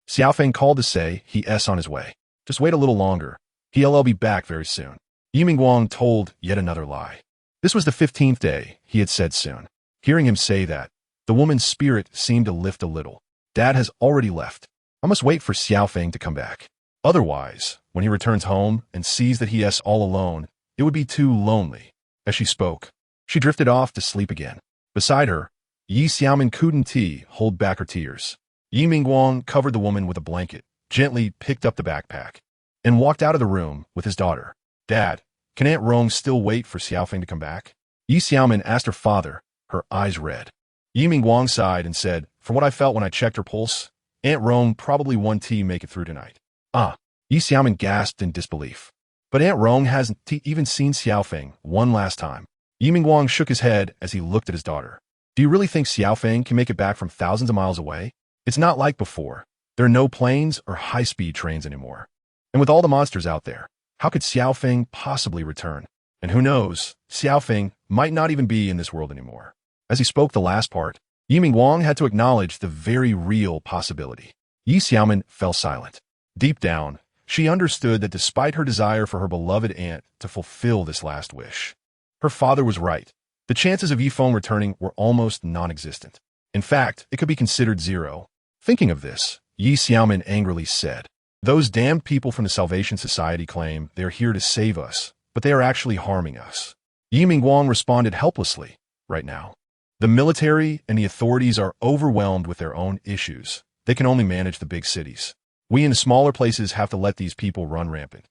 Xiaofeng called to say he's on his way. "Just wait a little longer. He'll be back very soon." Yi Mingguang told yet another lie. This was the 15th day he had said soon. Hearing him say that, the woman's spirit seemed to lift a little. Dad has already left. I must wait for Xiaofeng to come back. Otherwise, when he returns home and sees that he is all alone, it would be too lonely. As she spoke, she drifted off to sleep again. Beside her, Yi Xiaomin couldn't hold back her tears. Yi Mingguang covered the woman with a blanket, gently picked up the backpack, and walked out of the room with his daughter. "Dad, can Aunt Rong still wait for Xiaofeng to come back?" Yi Xiaomin asked her father, her eyes red. Yi Mingguang sighed and said, "From what I felt when I checked her pulse, Aunt Rong probably won't make it through tonight." "Ah," Yi Xiaomin gasped in disbelief. "But Aunt Rong hasn't even seen Xiaofeng one last time." Yi Mingguang shook his head as he looked at his daughter. "Do you really think Xiaofeng can make it back from thousands of miles away? It's not like before. There are no planes or high-speed trains anymore. And with all the monsters out there, how could Xiaofeng possibly return? And who knows, Xiaofeng might not even be in this world anymore." As he spoke the last part, Yi Mingguang had to acknowledge the very real possibility. Yi Xiaomin fell silent. Deep down, she understood that despite her desire for her beloved aunt to fulfill this last wish, her father was right. The chances of Yi Feng returning were almost non-existent. In fact, it could be considered zero. Thinking of this, Yi Xiaomin angrily said, "Those damned people from the Salvation Society claim they are here to save us, but they are actually harming us." Yi Mingguang responded helplessly, "Right now, the military and the authorities are overwhelmed with their own issues. They can only manage the big cities. We in the smaller places have to let these people run rampant.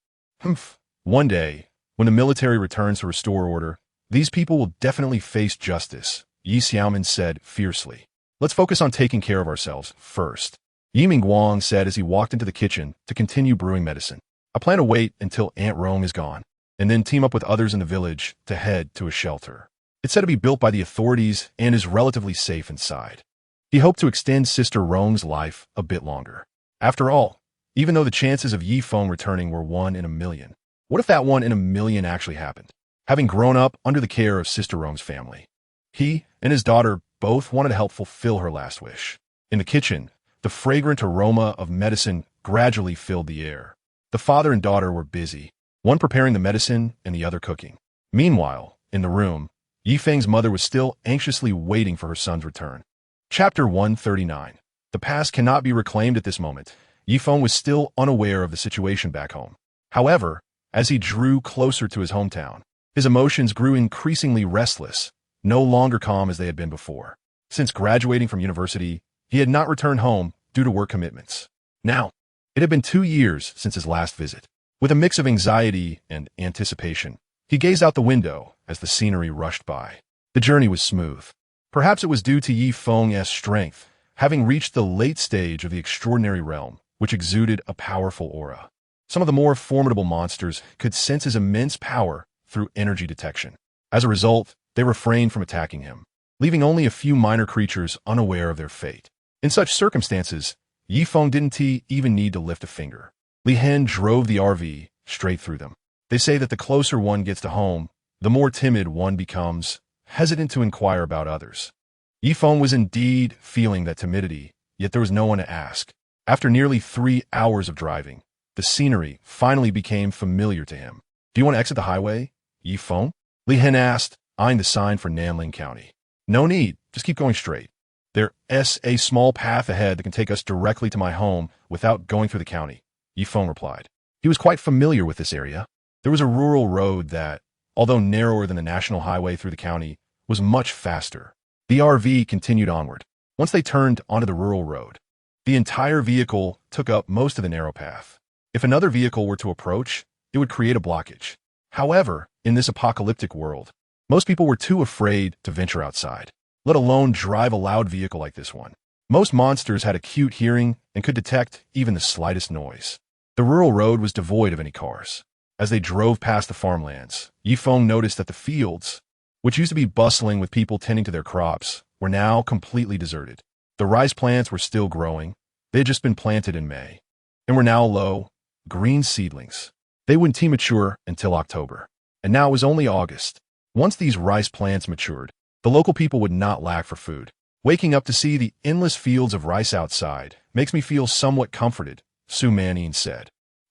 One day, when the military returns to restore order, these people will definitely face justice," Yi Xiaomin said fiercely. "Let's focus on taking care of ourselves first." Yi Mingguang said as he walked into the kitchen to continue brewing medicine. "I plan to wait until Aunt Rong is gone, and then team up with others in the village to head to a shelter. It's said to be built by the authorities and is relatively safe inside." He hoped to extend Sister Rong's life a bit longer. After all, even though the chances of Yi Feng returning were 1 in a million, what if that 1 in a million actually happened? Having grown up under the care of Sister Rong's family, he and his daughter both wanted to help fulfill her last wish. In the kitchen, the fragrant aroma of medicine gradually filled the air. The father and daughter were busy, one preparing the medicine and the other cooking. Meanwhile, in the room, Yi Feng's mother was still anxiously waiting for her son's return. Chapter 139. The past cannot be reclaimed at this moment. Yi Feng was still unaware of the situation back home. However, as he drew closer to his hometown, his emotions grew increasingly restless, no longer calm as they had been before. Since graduating from university, he had not returned home due to work commitments. Now, it had been 2 years since his last visit. With a mix of anxiety and anticipation, he gazed out the window as the scenery rushed by. The journey was smooth. Perhaps it was due to Yi Feng's strength, having reached the late stage of the extraordinary realm, which exuded a powerful aura. Some of the more formidable monsters could sense his immense power through energy detection. As a result, they refrained from attacking him, leaving only a few minor creatures unaware of their fate. In such circumstances, Yi Feng didn't even need to lift a finger. Li Hen drove the RV straight through them. They say that the closer one gets to home, the more timid one becomes, hesitant to inquire about others. Yi Feng was indeed feeling that timidity, yet there was no one to ask. After nearly 3 hours of driving, the scenery finally became familiar to him. "Do you want to exit the highway, Yi Feng?" Li Hen asked, eyeing the sign for Nanling County. "No need, just keep going straight. There's a small path ahead that can take us directly to my home without going through the county," Yi Feng replied. He was quite familiar with this area. There was a rural road that, although narrower than the national highway through the county, was much faster. The RV continued onward. Once they turned onto the rural road, the entire vehicle took up most of the narrow path. If another vehicle were to approach, it would create a blockage. However, in this apocalyptic world, most people were too afraid to venture outside, let alone drive a loud vehicle like this one. Most monsters had acute hearing and could detect even the slightest noise. The rural road was devoid of any cars. As they drove past the farmlands, Yifeng noticed that the fields, which used to be bustling with people tending to their crops, were now completely deserted. The rice plants were still growing. They had just been planted in May, and were now low, green seedlings. They wouldn't mature until October, and now it was only August. Once these rice plants matured, the local people would not lack for food. Waking up to see the endless fields of rice outside makes me feel somewhat comforted, Su Manning said.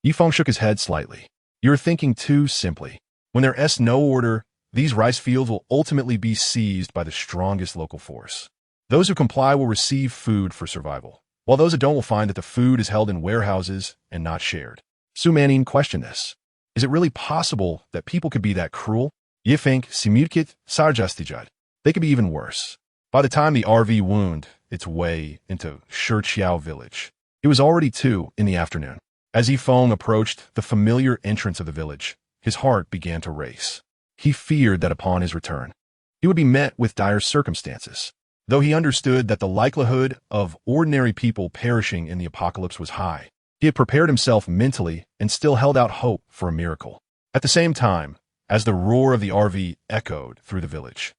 Yifeng shook his head slightly. You're thinking too simply. When there is no order, these rice fields will ultimately be seized by the strongest local force. Those who comply will receive food for survival, while those that don't will find that the food is held in warehouses and not shared. Su Manning questioned this. Is it really possible that people could be that cruel? Yifeng simulkit sarjastijad. They could be even worse. By the time the RV wound its way into Shichiao village, it was already 2 in the afternoon. As Yifeng approached the familiar entrance of the village, his heart began to race. He feared that upon his return, he would be met with dire circumstances. Though he understood that the likelihood of ordinary people perishing in the apocalypse was high, he had prepared himself mentally and still held out hope for a miracle. At the same time, as the roar of the RV echoed through the village,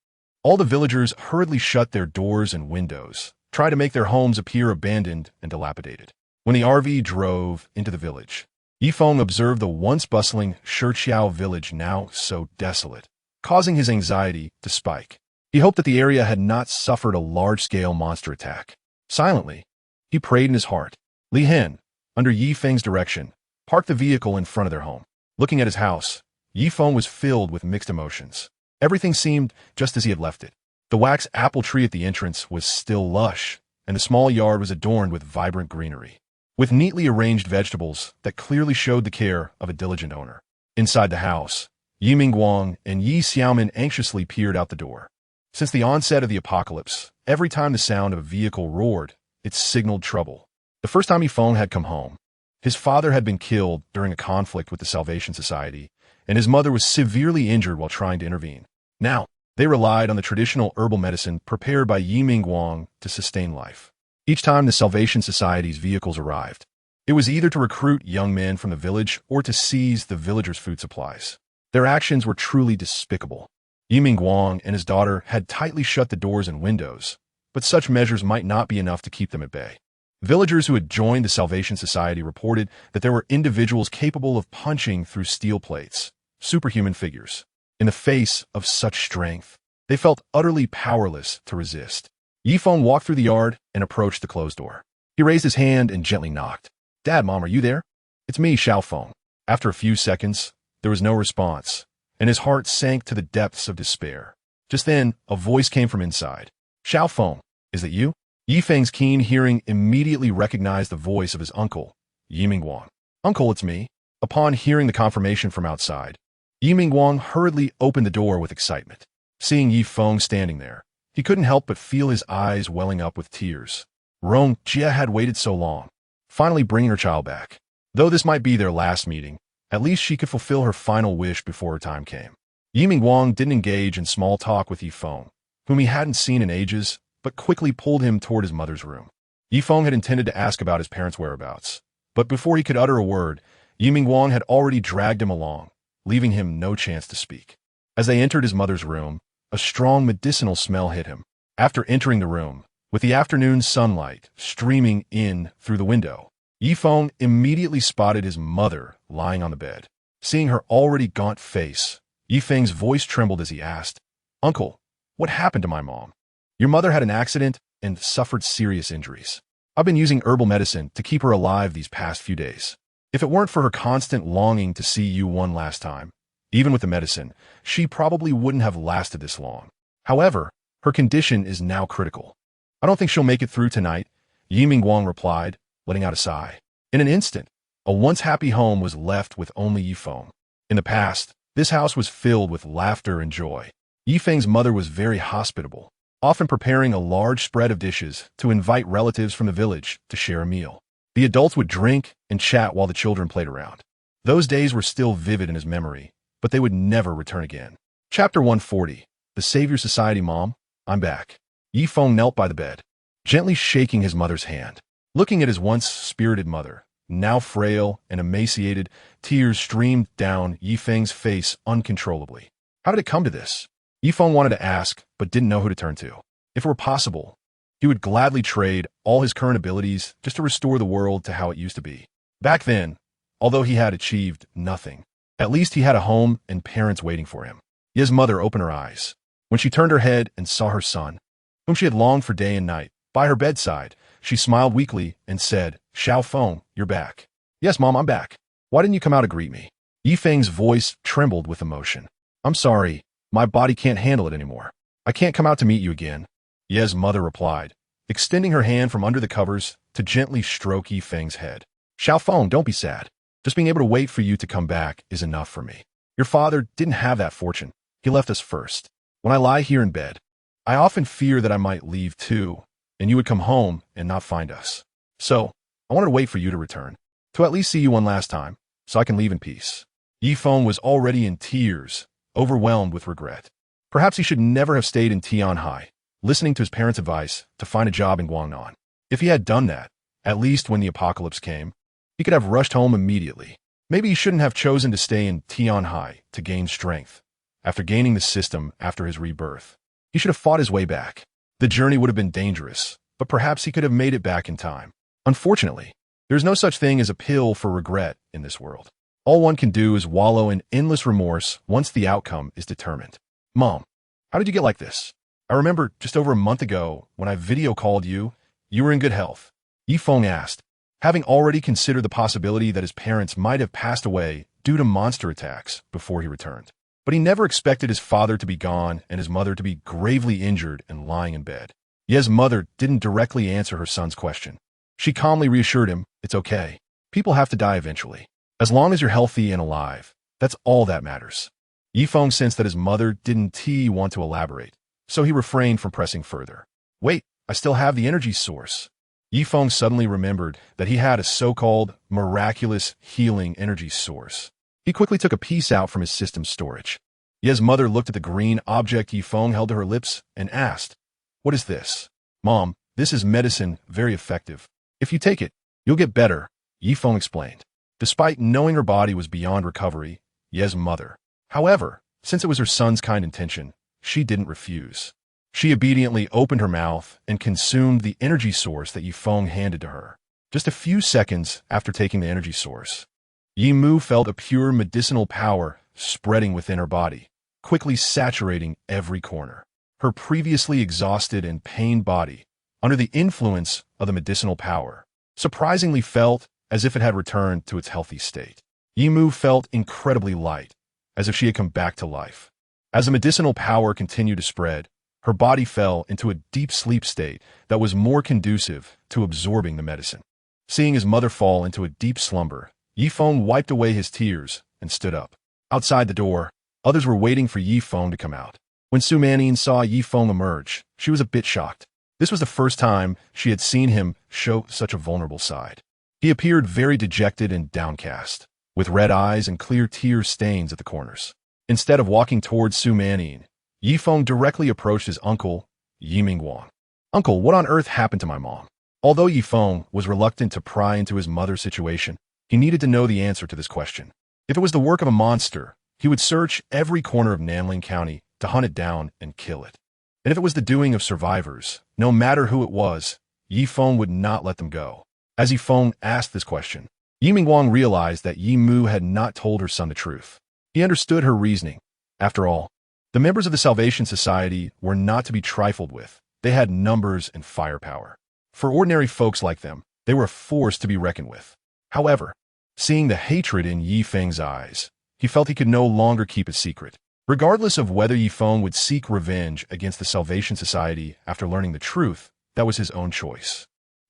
all the villagers hurriedly shut their doors and windows, trying to make their homes appear abandoned and dilapidated. When the RV drove into the village, Yifeng observed the once bustling Shichiao village now so desolate, causing his anxiety to spike. He hoped that the area had not suffered a large-scale monster attack. Silently, he prayed in his heart. Li Hen, under Yifeng's direction, parked the vehicle in front of their home. Looking at his house, Yifeng was filled with mixed emotions. Everything seemed just as he had left it. The wax apple tree at the entrance was still lush, and the small yard was adorned with vibrant greenery, with neatly arranged vegetables that clearly showed the care of a diligent owner. Inside the house, Yi Mingguang and Yi Xiaomin anxiously peered out the door. Since the onset of the apocalypse, every time the sound of a vehicle roared, it signaled trouble. The first time Yifeng had come home, his father had been killed during a conflict with the Salvation Society, and his mother was severely injured while trying to intervene. Now, they relied on the traditional herbal medicine prepared by Yi Mingguang to sustain life. Each time the Salvation Society's vehicles arrived, it was either to recruit young men from the village or to seize the villagers' food supplies. Their actions were truly despicable. Yi Mingguang and his daughter had tightly shut the doors and windows, but such measures might not be enough to keep them at bay. Villagers who had joined the Salvation Society reported that there were individuals capable of punching through steel plates, superhuman figures. In the face of such strength, they felt utterly powerless to resist. Yifeng walked through the yard and approached the closed door. He raised his hand and gently knocked. Dad, Mom, are you there? It's me, Xiaofeng. After a few seconds, there was no response, and his heart sank to the depths of despair. Just then, a voice came from inside. Xiaofeng, is that you? Yifeng's keen hearing immediately recognized the voice of his uncle, Yi Mingguang. Uncle, it's me. Upon hearing the confirmation from outside, Yi Mingguang hurriedly opened the door with excitement. Seeing Yifeng standing there, he couldn't help but feel his eyes welling up with tears. Rong Jia had waited so long, finally bringing her child back. Though this might be their last meeting, at least she could fulfill her final wish before her time came. Yi Mingguang didn't engage in small talk with Yifeng, whom he hadn't seen in ages, but quickly pulled him toward his mother's room. Yifeng had intended to ask about his parents' whereabouts, but before he could utter a word, Yi Mingguang had already dragged him along, leaving him no chance to speak. As they entered his mother's room, a strong medicinal smell hit him. After entering the room, with the afternoon sunlight streaming in through the window, Yifeng immediately spotted his mother lying on the bed. Seeing her already gaunt face, Yifeng's voice trembled as he asked, Uncle, what happened to my mom? Your mother had an accident and suffered serious injuries. I've been using herbal medicine to keep her alive these past few days. If it weren't for her constant longing to see you one last time, even with the medicine, she probably wouldn't have lasted this long. However, her condition is now critical. I don't think she'll make it through tonight, Yi Mingguang replied, letting out a sigh. In an instant, a once happy home was left with only Yifeng. In the past, this house was filled with laughter and joy. Yifeng's mother was very hospitable, often preparing a large spread of dishes to invite relatives from the village to share a meal. The adults would drink and chat while the children played around. Those days were still vivid in his memory, but they would never return again. Chapter 140. The Savior Society. Mom, I'm back. Yifeng knelt by the bed. gently shaking his mother's hand. Looking at his once spirited mother, now frail and emaciated, tears streamed down Yi Feng's face uncontrollably. How did it come to this? Yi Feng wanted to ask, but didn't know who to turn to. If it were possible, he would gladly trade all his current abilities just to restore the world to how it used to be. Back then, although he had achieved nothing, at least he had a home and parents waiting for him. Ye's mother opened her eyes. When she turned her head and saw her son, whom she had longed for day and night, by her bedside, she smiled weakly and said, "Xiao Feng, you're back." "Yes, Mom, I'm back. Why didn't you come out to greet me?" Yi Feng's voice trembled with emotion. "I'm sorry. My body can't handle it anymore. I can't come out to meet you again," Ye's mother replied, extending her hand from under the covers to gently stroke Yi Feng's head. "Xiao Feng, don't be sad. Just being able to wait for you to come back is enough for me. Your father didn't have that fortune. He left us first. When I lie here in bed, I often fear that I might leave too, and you would come home and not find us. So, I wanted to wait for you to return, to at least see you one last time, so I can leave in peace." Yi Feng was already in tears, overwhelmed with regret. Perhaps he should never have stayed in Tianhai, listening to his parents' advice to find a job in Guangnan. If he had done that, at least when the apocalypse came, he could have rushed home immediately. Maybe he shouldn't have chosen to stay in Tianhai to gain strength. After gaining the system after his rebirth, he should have fought his way back. The journey would have been dangerous, but perhaps he could have made it back in time. Unfortunately, there's no such thing as a pill for regret in this world. All one can do is wallow in endless remorse once the outcome is determined. "Mom, how did you get like this? I remember just over a month ago when I video called you, you were in good health," Yi Feng asked, having already considered the possibility that his parents might have passed away due to monster attacks before he returned. But he never expected his father to be gone and his mother to be gravely injured and lying in bed. Ye's mother didn't directly answer her son's question. She calmly reassured him, "It's okay. People have to die eventually. As long as you're healthy and alive, that's all that matters." Yi Feng sensed that his mother didn't want to elaborate, so he refrained from pressing further. "Wait, I still have the energy source." Yi Feng suddenly remembered that he had a so-called miraculous healing energy source. He quickly took a piece out from his system's storage. Ye's mother looked at the green object Yi Feng held to her lips and asked, "What is this?" "Mom, this is medicine, very effective. If you take it, you'll get better," Yi Feng explained. Despite knowing her body was beyond recovery, Ye's mother, however, since it was her son's kind intention, she didn't refuse. She obediently opened her mouth and consumed the energy source that Yi Feng handed to her. Just a few seconds after taking the energy source, Yi Mu felt a pure medicinal power spreading within her body, quickly saturating every corner. Her previously exhausted and pained body, under the influence of the medicinal power, surprisingly felt as if it had returned to its healthy state. Yi Mu felt incredibly light, as if she had come back to life. As the medicinal power continued to spread, her body fell into a deep sleep state that was more conducive to absorbing the medicine. Seeing his mother fall into a deep slumber, Yi Feng wiped away his tears and stood up. Outside the door, others were waiting for Yi Feng to come out. When Su Manning saw Yi Feng emerge, she was a bit shocked. This was the first time she had seen him show such a vulnerable side. He appeared very dejected and downcast, with red eyes and clear tear stains at the corners. Instead of walking towards Su Manning, Yi Feng directly approached his uncle, Yi Mingguang. "Uncle, what on earth happened to my mom?" Although Yi Feng was reluctant to pry into his mother's situation, he needed to know the answer to this question. If it was the work of a monster, he would search every corner of Nanling County to hunt it down and kill it. And if it was the doing of survivors, no matter who it was, Yi Feng would not let them go. As Yi Feng asked this question, Yi Mingguang realized that Yi Mu had not told her son the truth. He understood her reasoning. After all, the members of the Salvation Society were not to be trifled with. They had numbers and firepower. For ordinary folks like them, they were a force to be reckoned with. However, seeing the hatred in Yi Feng's eyes, he felt he could no longer keep it secret. Regardless of whether Yi Feng would seek revenge against the Salvation Society after learning the truth, that was his own choice.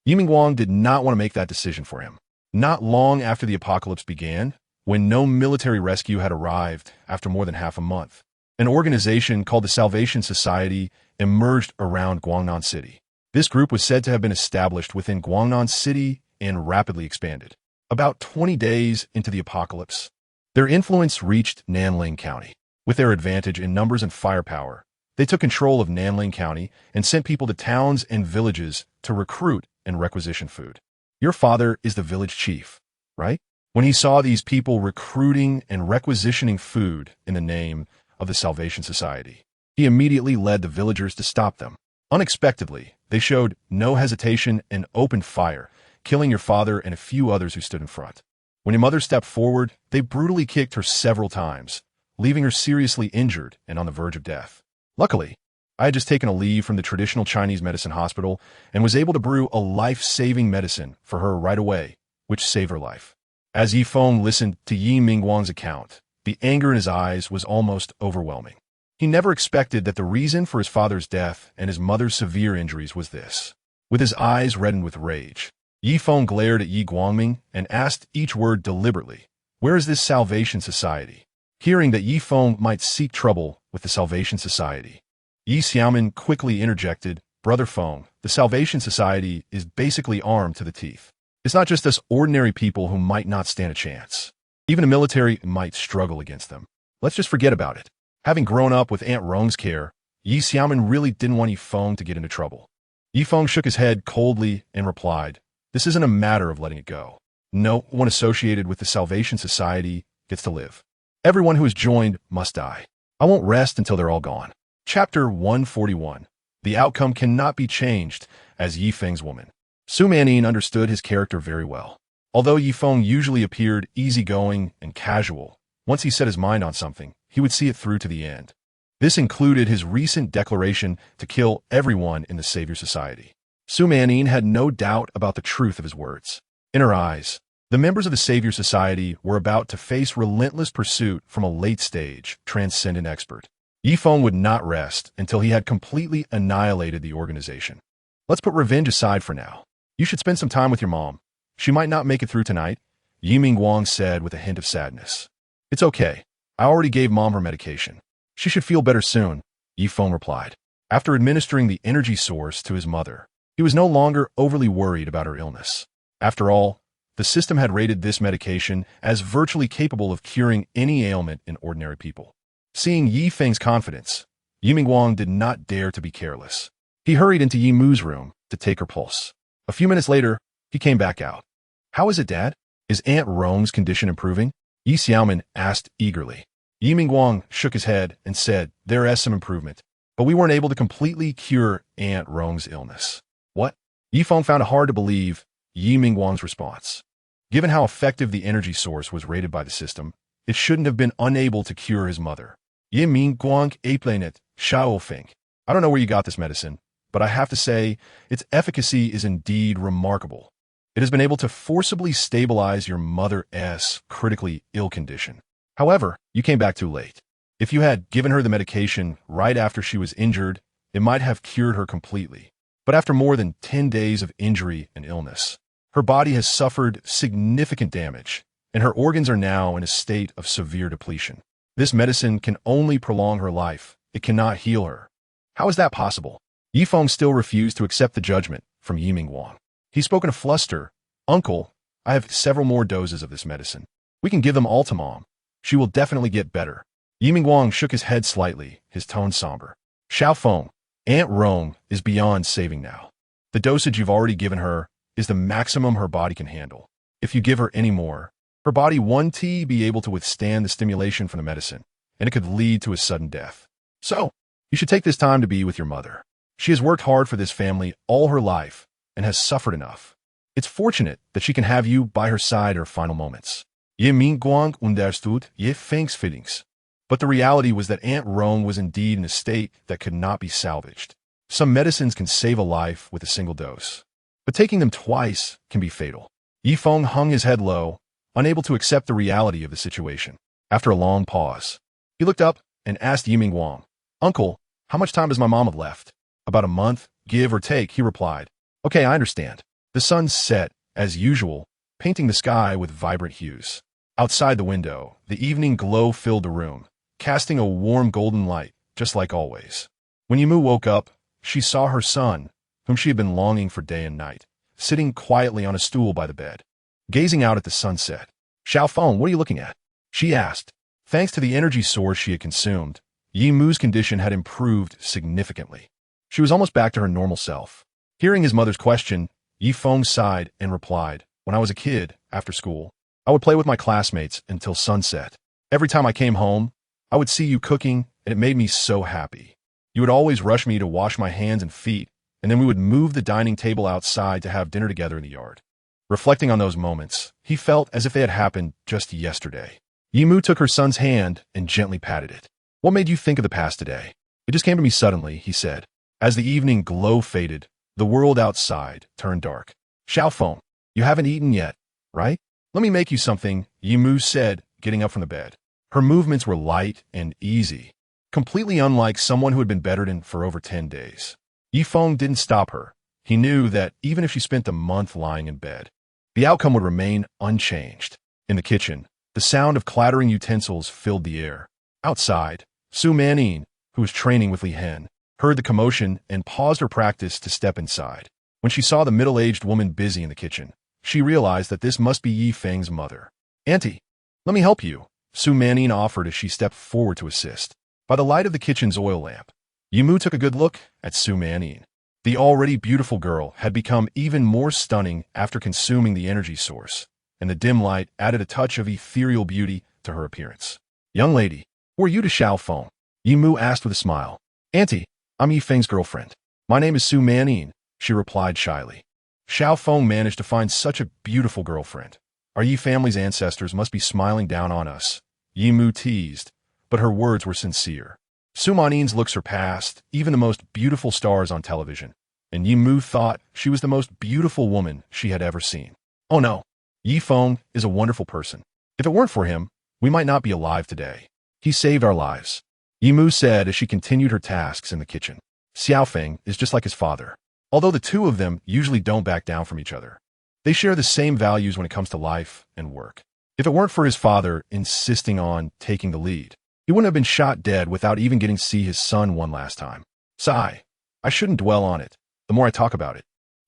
Yi Mingguang did not want to make that decision for him. Not long after the apocalypse began, when no military rescue had arrived after more than half a month, an organization called the Salvation Society emerged around Guangnan City. This group was said to have been established within Guangnan City and rapidly expanded. About 20 days into the apocalypse, their influence reached Nanling County. With their advantage in numbers and firepower, They took control of Nanling County and sent people to towns and villages to recruit and requisition food. Your father is the village chief, right? When he saw these people recruiting and requisitioning food in the name of the Salvation Society, he immediately led the villagers to stop them. Unexpectedly, they showed no hesitation and opened fire, killing your father and a few others who stood in front. When your mother stepped forward, they brutally kicked her several times, leaving her seriously injured and on the verge of death. Luckily, I had just taken a leave from the traditional Chinese medicine hospital and was able to brew a life-saving medicine for her right away, which saved her life. As Yi Feng listened to Yi Mingguang's account, the anger in his eyes was almost overwhelming. He never expected that the reason for his father's death and his mother's severe injuries was this. With his eyes reddened with rage, Yi Feng glared at Yi Guangming and asked each word deliberately, "Where is this Salvation Society?" Hearing that Yi Feng might seek trouble with the Salvation Society, Yi Xiaomin quickly interjected, "Brother Feng, the Salvation Society is basically armed to the teeth. It's not just us ordinary people who might not stand a chance. Even the military might struggle against them. Let's just forget about it." Having grown up with Aunt Rong's care, Yi Xiaomin really didn't want Yi Feng to get into trouble. Yi Feng shook his head coldly and replied, "This isn't a matter of letting it go. No one associated with the Salvation Society gets to live. Everyone who has joined must die. I won't rest until they're all gone." Chapter 141. The outcome cannot be changed as Yi Feng's woman. Su Manning understood his character very well. Although Yi Feng usually appeared easygoing and casual, once he set his mind on something, he would see it through to the end. This included his recent declaration to kill everyone in the Savior Society. Su Manning had no doubt about the truth of his words. In her eyes, the members of the Savior Society were about to face relentless pursuit from a late-stage, transcendent expert. Yi Feng would not rest until he had completely annihilated the organization. "Let's put revenge aside for now. You should spend some time with your mom. She might not make it through tonight," Yi Mingguang said with a hint of sadness. "It's okay. I already gave Mom her medication. She should feel better soon," Yi Feng replied. After administering the energy source to his mother, he was no longer overly worried about her illness. After all, the system had rated this medication as virtually capable of curing any ailment in ordinary people. Seeing Yi Feng's confidence, Yi Mingguang did not dare to be careless. He hurried into Yi Mu's room to take her pulse. A few minutes later, he came back out. "How is it, Dad? Is Aunt Rong's condition improving?" Yi Xiaomin asked eagerly. Yi Mingguang shook his head and said, "There is some improvement, but we weren't able to completely cure Aunt Rong's illness." "What?" Yi Feng found it hard to believe Yi Mingguang's response. Given how effective the energy source was rated by the system, it shouldn't have been unable to cure his mother. "Yi Mingguang aplanet, Xiao Feng. I don't know where you got this medicine, but I have to say, its efficacy is indeed remarkable. It has been able to forcibly stabilize your mother's critically ill condition. However, you came back too late. If you had given her the medication right after she was injured, it might have cured her completely. But after more than 10 days of injury and illness, her body has suffered significant damage, and her organs are now in a state of severe depletion. This medicine can only prolong her life. It cannot heal her." "How is that possible?" Yi Feng still refused to accept the judgment from Yi Mingguang. He spoke in a fluster. "Uncle, I have several more doses of this medicine. We can give them all to Mom. She will definitely get better." Yi Mingguang shook his head slightly, his tone somber. "Xiao Feng, Aunt Rong is beyond saving now. The dosage you've already given her is the maximum her body can handle. If you give her any more, her body won't be able to withstand the stimulation from the medicine, and it could lead to a sudden death. So, you should take this time to be with your mother. She has worked hard for this family all her life and has suffered enough. It's fortunate that she can have you by her side in her final moments." Yi Mingguang understood Yi Feng's feelings. But the reality was that Aunt Rong was indeed in a state that could not be salvaged. Some medicines can save a life with a single dose, but taking them twice can be fatal. Yi Feng hung his head low, unable to accept the reality of the situation. After a long pause, he looked up and asked Yi Mingguang, "Uncle, how much time does my mom have left?" "About a month, give or take," he replied. "Okay, I understand." The sun set, as usual, painting the sky with vibrant hues. Outside the window, the evening glow filled the room, casting a warm golden light, just like always. When Yimu woke up, she saw her son, whom she had been longing for day and night, sitting quietly on a stool by the bed, gazing out at the sunset. "Xiao Feng, what are you looking at?" she asked. Thanks to the energy source she had consumed, Yi Mu's condition had improved significantly. She was almost back to her normal self. Hearing his mother's question, Yi Feng sighed and replied, "When I was a kid, after school, I would play with my classmates until sunset. Every time I came home, I would see you cooking, and it made me so happy. You would always rush me to wash my hands and feet, and then we would move the dining table outside to have dinner together in the yard." Reflecting on those moments, he felt as if they had happened just yesterday. Yi Mu took her son's hand and gently patted it. "What made you think of the past today?" "It just came to me suddenly," he said. As the evening glow faded, the world outside turned dark. "Xiaofeng, you haven't eaten yet, right? Let me make you something," Yi Mu said, getting up from the bed. Her movements were light and easy, completely unlike someone who had been bedridden for over 10 days. Yi Feng didn't stop her. He knew that even if she spent a month lying in bed, the outcome would remain unchanged. In the kitchen, the sound of clattering utensils filled the air. Outside, Su Manning, who was training with Li Hen, heard the commotion and paused her practice to step inside. When she saw the middle-aged woman busy in the kitchen, she realized that this must be Yi Feng's mother. "Auntie, let me help you," Su Manning offered as she stepped forward to assist. By the light of the kitchen's oil lamp, Yi Mu took a good look at Su Manning. The already beautiful girl had become even more stunning after consuming the energy source, and the dim light added a touch of ethereal beauty to her appearance. "Young lady, who are you to Xiaofeng?" Yi Mu asked with a smile. "Auntie, I'm Yi Feng's girlfriend. My name is Su Manning," she replied shyly. Xiaofeng managed to find such a beautiful girlfriend. "Our Yi family's ancestors must be smiling down on us," Yi Mu teased, but her words were sincere. Su Manning's look surpassed even the most beautiful stars on television, and Yi Mu thought she was the most beautiful woman she had ever seen. "Oh no, Yi Feng is a wonderful person. If it weren't for him, we might not be alive today. He saved our lives," Yi Mu said as she continued her tasks in the kitchen. "Xiaofeng is just like his father. Although the two of them usually don't back down from each other, they share the same values when it comes to life and work. If it weren't for his father insisting on taking the lead, he wouldn't have been shot dead without even getting to see his son one last time. Sigh. I shouldn't dwell on it. The more I talk about it,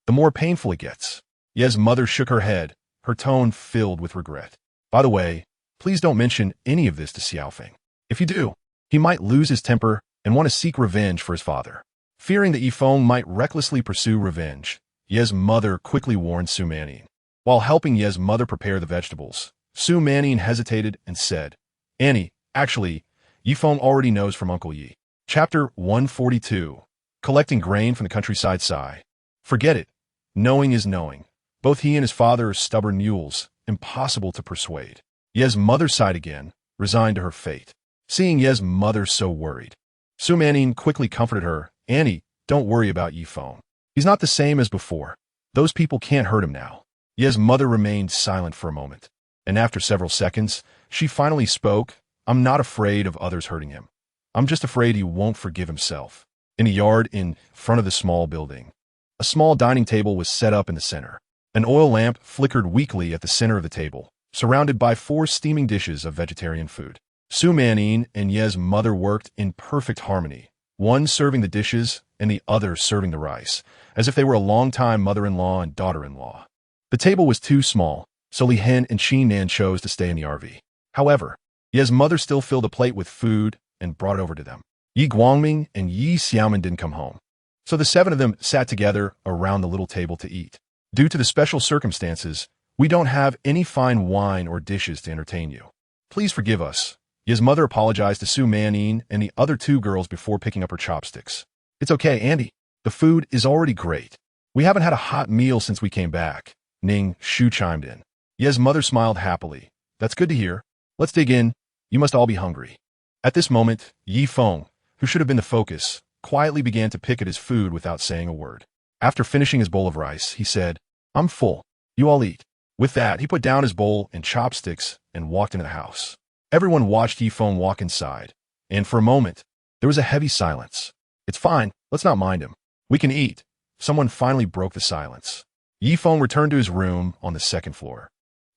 the more painful it gets." Ye's mother shook her head, her tone filled with regret. "By the way, please don't mention any of this to Xiaofeng. If you do, he might lose his temper and want to seek revenge for his father." Fearing that Yi Feng might recklessly pursue revenge, Ye's mother quickly warned Su Manning. While helping Ye's mother prepare the vegetables, Su Manning hesitated and said, "Annie, actually, Yi Feng already knows from Uncle Yi." Chapter 142. Collecting grain from the countryside sigh. Forget it. Knowing is knowing. Both he and his father are stubborn mules, impossible to persuade. Ye's mother sighed again, resigned to her fate. Seeing Ye's mother so worried, Su Manning quickly comforted her. "Annie, don't worry about Yi Feng. He's not the same as before. Those people can't hurt him now." Ye's mother remained silent for a moment, and after several seconds, she finally spoke. "I'm not afraid of others hurting him. I'm just afraid he won't forgive himself." In the yard in front of the small building, a small dining table was set up in the center. An oil lamp flickered weakly at the center of the table, surrounded by 4 steaming dishes of vegetarian food. Su Manning and Ye's mother worked in perfect harmony, one serving the dishes and the other serving the rice, as if they were a long-time mother-in-law and daughter-in-law. The table was too small, so Li Hen and Qin Nan chose to stay in the RV. However, Ye's mother still filled a plate with food and brought it over to them. Yi Guangming and Yi Xiaoman didn't come home, so the 7 of them sat together around the little table to eat. "Due to the special circumstances, we don't have any fine wine or dishes to entertain you. Please forgive us." Ye's mother apologized to Su Manning and the other 2 girls before picking up her chopsticks. "It's okay, Andy. The food is already great. We haven't had a hot meal since we came back," Ning Shu chimed in. Ye's mother smiled happily. "That's good to hear. Let's dig in. You must all be hungry." At this moment, Yi Feng, who should have been the focus, quietly began to pick at his food without saying a word. After finishing his bowl of rice, he said, "I'm full. You all eat." With that, he put down his bowl and chopsticks and walked into the house. Everyone watched Yi Feng walk inside, and for a moment, there was a heavy silence. "It's fine. Let's not mind him. We can eat." Someone finally broke the silence. Yi Feng returned to his room on the 2nd floor,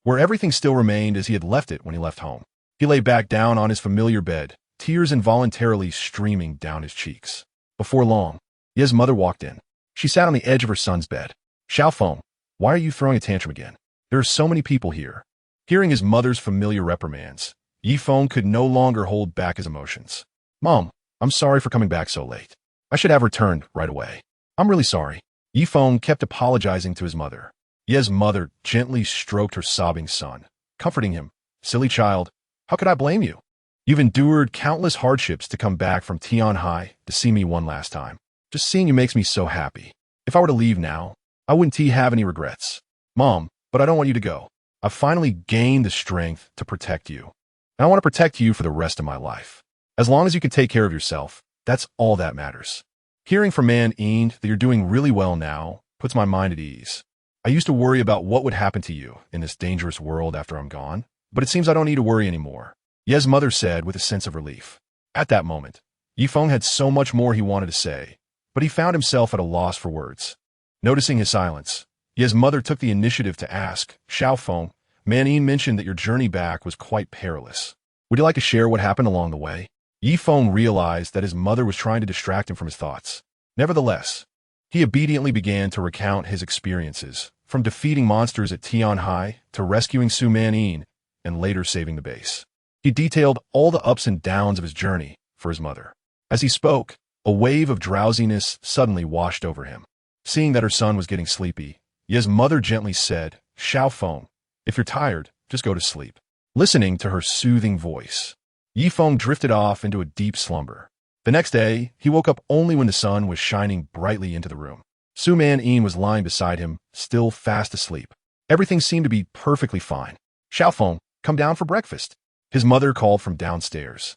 where everything still remained as he had left it when he left home. He lay back down on his familiar bed, tears involuntarily streaming down his cheeks. Before long, Ye's mother walked in. She sat on the edge of her son's bed. "Xiaofeng, why are you throwing a tantrum again? There are so many people here." Hearing his mother's familiar reprimands, Yi Feng could no longer hold back his emotions. "Mom, I'm sorry for coming back so late. I should have returned right away. I'm really sorry. Feng kept apologizing to his mother. Ye's mother gently stroked her sobbing son, comforting him. Silly child, how could I blame you? You've endured countless hardships to come back from Tianhai to see me one last time. Just seeing you makes me so happy. If I were to leave now, I wouldn't have any regrets. Mom, but I don't want you to go. I've finally gained the strength to protect you. And I want to protect you for the rest of my life. As long as you can take care of yourself, that's all that matters. Hearing from Nanling that you're doing really well now puts my mind at ease. I used to worry about what would happen to you in this dangerous world after I'm gone, but it seems I don't need to worry anymore, Ye's mother said with a sense of relief. At that moment, Feng had so much more he wanted to say, but he found himself at a loss for words. Noticing his silence, Ye's mother took the initiative to ask, Feng, Nanling mentioned that your journey back was quite perilous. Would you like to share what happened along the way? Feng realized that his mother was trying to distract him from his thoughts. Nevertheless, he obediently began to recount his experiences, from defeating monsters at Tianhai to rescuing Su Manyin and later saving the base. He detailed all the ups and downs of his journey for his mother. As he spoke, a wave of drowsiness suddenly washed over him. Seeing that her son was getting sleepy, Ye's mother gently said, Feng, if you're tired, just go to sleep. Listening to her soothing voice, Feng drifted off into a deep slumber. The next day, he woke up only when the sun was shining brightly into the room. Su Manyin was lying beside him, still fast asleep. Everything seemed to be perfectly fine. Feng, come down for breakfast. His mother called from downstairs.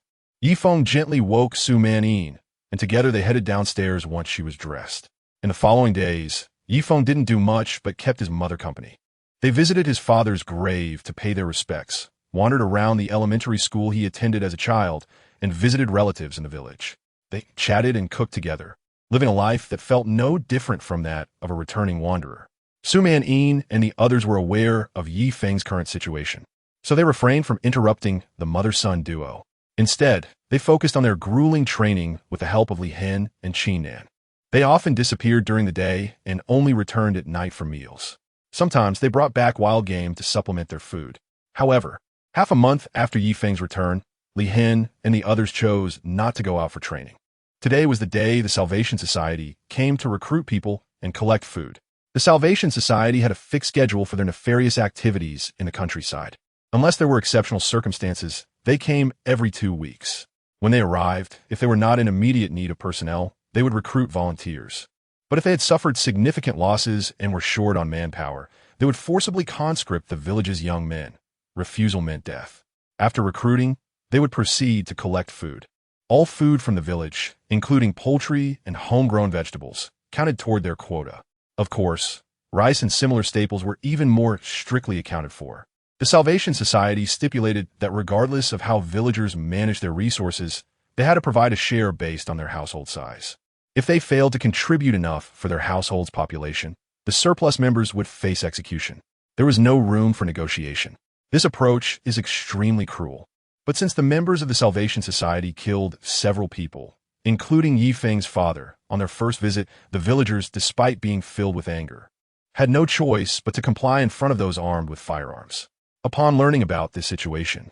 Feng gently woke Su Manyin, and together they headed downstairs once she was dressed. In the following days, Feng didn't do much but kept his mother company. They visited his father's grave to pay their respects, wandered around the elementary school he attended as a child, and visited relatives in the village. They chatted and cooked together, living a life that felt no different from that of a returning wanderer. Su Manyin and the others were aware of Feng's current situation, so they refrained from interrupting the mother-son duo. Instead, they focused on their grueling training with the help of Li Hen and Qinan. They often disappeared during the day and only returned at night for meals. Sometimes they brought back wild game to supplement their food. However, half a month after Feng's return, Li Hen and the others chose not to go out for training. Today was the day the Salvation Society came to recruit people and collect food. The Salvation Society had a fixed schedule for their nefarious activities in the countryside. Unless there were exceptional circumstances, they came every 2 weeks. When they arrived, if they were not in immediate need of personnel, they would recruit volunteers. But if they had suffered significant losses and were short on manpower, they would forcibly conscript the village's young men. Refusal meant death. After recruiting, they would proceed to collect food. All food from the village, including poultry and homegrown vegetables, counted toward their quota. Of course, rice and similar staples were even more strictly accounted for. The Salvation Society stipulated that regardless of how villagers managed their resources, they had to provide a share based on their household size. If they failed to contribute enough for their household's population, the surplus members would face execution. There was no room for negotiation. This approach is extremely cruel. But since the members of the Salvation Society killed several people, including Feng's father, on their first visit, the villagers, despite being filled with anger, had no choice but to comply in front of those armed with firearms. Upon learning about this situation,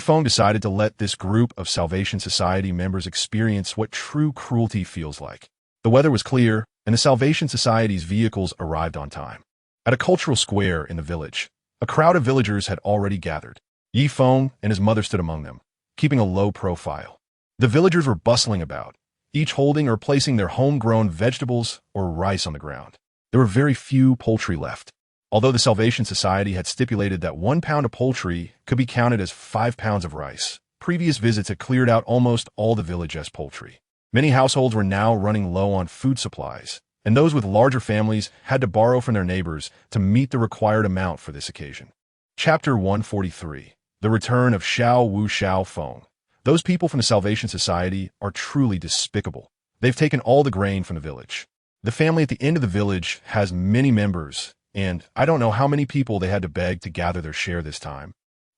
Feng decided to let this group of Salvation Society members experience what true cruelty feels like. The weather was clear, and the Salvation Society's vehicles arrived on time. At a cultural square in the village, a crowd of villagers had already gathered. Feng and his mother stood among them, keeping a low profile. The villagers were bustling about, each holding or placing their homegrown vegetables or rice on the ground. There were very few poultry left. Although the Salvation Society had stipulated that 1 pound of poultry could be counted as 5 pounds of rice, previous visits had cleared out almost all the village as poultry. Many households were now running low on food supplies, and those with larger families had to borrow from their neighbors to meet the required amount for this occasion. Chapter 143. The Return of Feng. Those people from the Salvation Society are truly despicable. They've taken all the grain from the village. The family at the end of the village has many members, and I don't know how many people they had to beg to gather their share this time.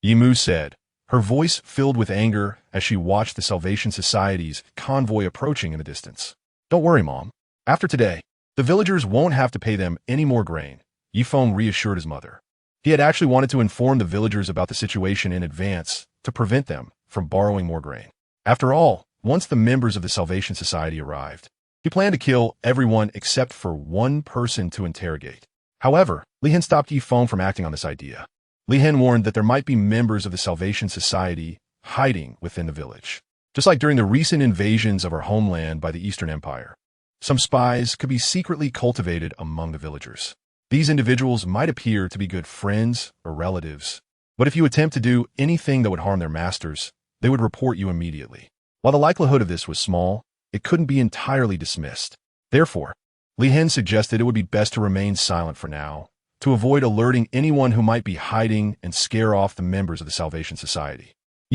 Yimu said, her voice filled with anger as she watched the Salvation Society's convoy approaching in the distance. Don't worry, Mom. After today, the villagers won't have to pay them any more grain, Feng reassured his mother. He had actually wanted to inform the villagers about the situation in advance to prevent them from borrowing more grain. After all, once the members of the Salvation Society arrived. He planned to kill everyone except for one person to interrogate. However, Li Hen stopped Feng from acting on this idea. Li Hen warned that there might be members of the Salvation Society hiding within the village. Just like during the recent invasions of our homeland by the Eastern Empire, some spies could be secretly cultivated among the villagers. These individuals might appear to be good friends or relatives, but if you attempt to do anything that would harm their masters, they would report you immediately. While the likelihood of this was small, it couldn't be entirely dismissed. Therefore, Li Hen suggested it would be best to remain silent for now, to avoid alerting anyone who might be hiding and scare off the members of the Salvation Society.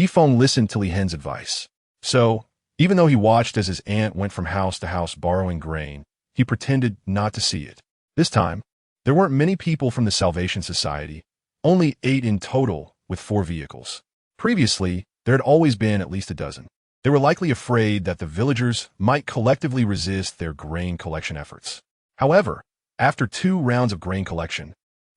Feng listened to Li Hen's advice. So, even though he watched as his aunt went from house to house borrowing grain, he pretended not to see it. This time, there weren't many people from the Salvation Society, only 8 in total with 4 vehicles. Previously, there had always been at least a dozen. They were likely afraid that the villagers might collectively resist their grain collection efforts. However, after 2 rounds of grain collection,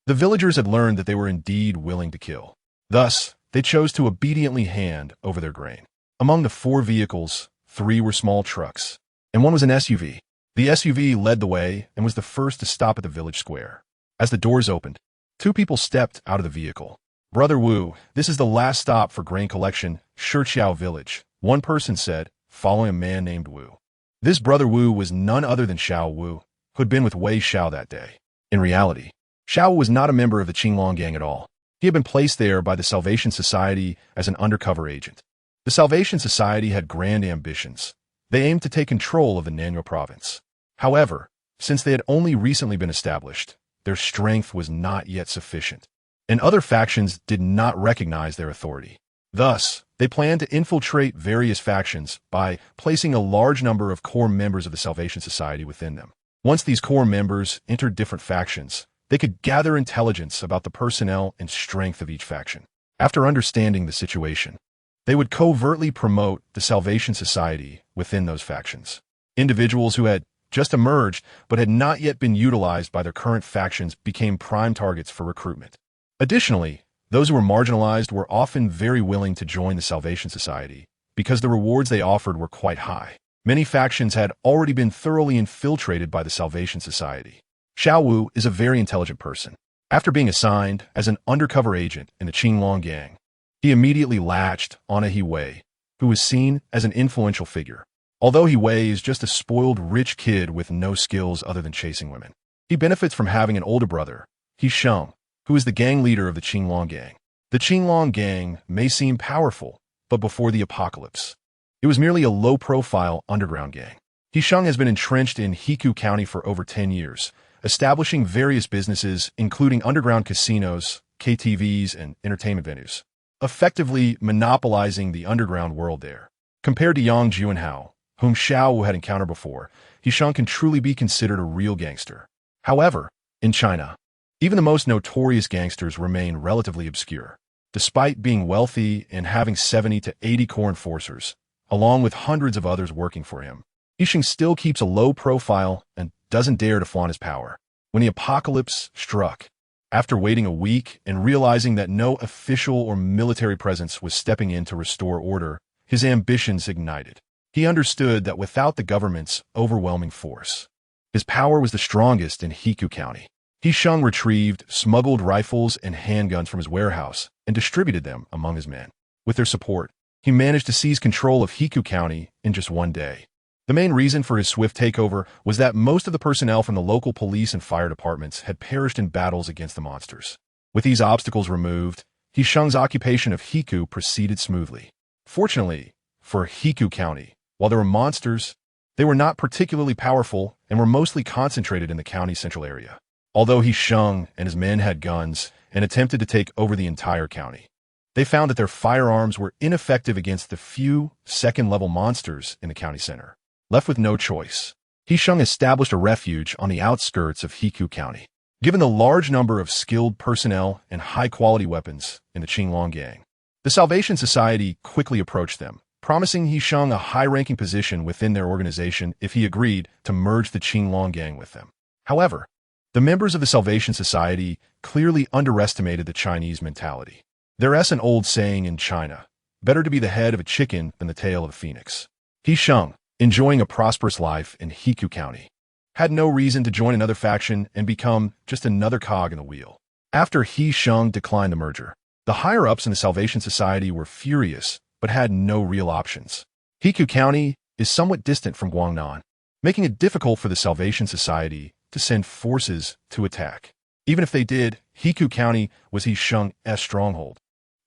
the villagers had learned that they were indeed willing to kill. Thus, they chose to obediently hand over their grain. Among the 4 vehicles, 3 were small trucks, and 1 was an SUV. The SUV led the way and was the first to stop at the village square. As the doors opened, 2 people stepped out of the vehicle. "Brother Wu, this is the last stop for grain collection, Shiqiao Village," one person said, following a man named Wu. This Brother Wu was none other than Xiao Wu, who had been with Wei Xiao that day. In reality, Xiao was not a member of the Qinglong gang at all. He had been placed there by the Salvation Society as an undercover agent. The Salvation Society had grand ambitions. They aimed to take control of the Nanhua province. However, since they had only recently been established, their strength was not yet sufficient, and other factions did not recognize their authority. Thus, they planned to infiltrate various factions by placing a large number of core members of the Salvation Society within them. Once these core members entered different factions, they could gather intelligence about the personnel and strength of each faction. After understanding the situation, they would covertly promote the Salvation Society within those factions. Individuals who had just emerged but had not yet been utilized by their current factions became prime targets for recruitment. Additionally, those who were marginalized were often very willing to join the Salvation Society because the rewards they offered were quite high. Many factions had already been thoroughly infiltrated by the Salvation Society. Xiao Wu is a very intelligent person. After being assigned as an undercover agent in the Qinglong gang, he immediately latched on a He Wei, who was seen as an influential figure. Although He Wei is just a spoiled rich kid with no skills other than chasing women, he benefits from having an older brother, He Sheng, who is the gang leader of the Qinglong gang. The Qinglong gang may seem powerful, but before the apocalypse, it was merely a low-profile underground gang. He Sheng has been entrenched in Hekou County for over 10 years, establishing various businesses including underground casinos, KTVs, and entertainment venues, effectively monopolizing the underground world there. Compared to Yang Juanhao, whom Xiao Wu had encountered before, He Sheng can truly be considered a real gangster. However, in China, even the most notorious gangsters remain relatively obscure. Despite being wealthy and having 70 to 80 core enforcers, along with hundreds of others working for him, He Sheng still keeps a low profile and doesn't dare to flaunt his power. When the apocalypse struck, after waiting a week and realizing that no official or military presence was stepping in to restore order, his ambitions ignited. He understood that without the government's overwhelming force, his power was the strongest in Hekou County. He Sheng retrieved smuggled rifles and handguns from his warehouse and distributed them among his men. With their support, he managed to seize control of Hekou County in just 1 day. The main reason for his swift takeover was that most of the personnel from the local police and fire departments had perished in battles against the monsters. With these obstacles removed, He Sheng's occupation of Hekou proceeded smoothly. Fortunately, for Hekou County, while there were monsters, they were not particularly powerful and were mostly concentrated in the county's central area. Although He Sheng and his men had guns and attempted to take over the entire county, they found that their firearms were ineffective against the few second-level monsters in the county center. Left with no choice, He Sheng established a refuge on the outskirts of Hekou County. Given the large number of skilled personnel and high-quality weapons in the Qinglong gang, the Salvation Society quickly approached them, promising He Sheng a high-ranking position within their organization if he agreed to merge the Qinglong gang with them. However, the members of the Salvation Society clearly underestimated the Chinese mentality. There is an old saying in China, better to be the head of a chicken than the tail of a phoenix. He Sheng, enjoying a prosperous life in Hiku County, had no reason to join another faction and become just another cog in the wheel. After He Sheng declined the merger, the higher-ups in the Salvation Society were furious but had no real options. Hiku County is somewhat distant from Guangnan, making it difficult for the Salvation Society to send forces to attack. Even if they did, Hiku County was He Sheng's stronghold,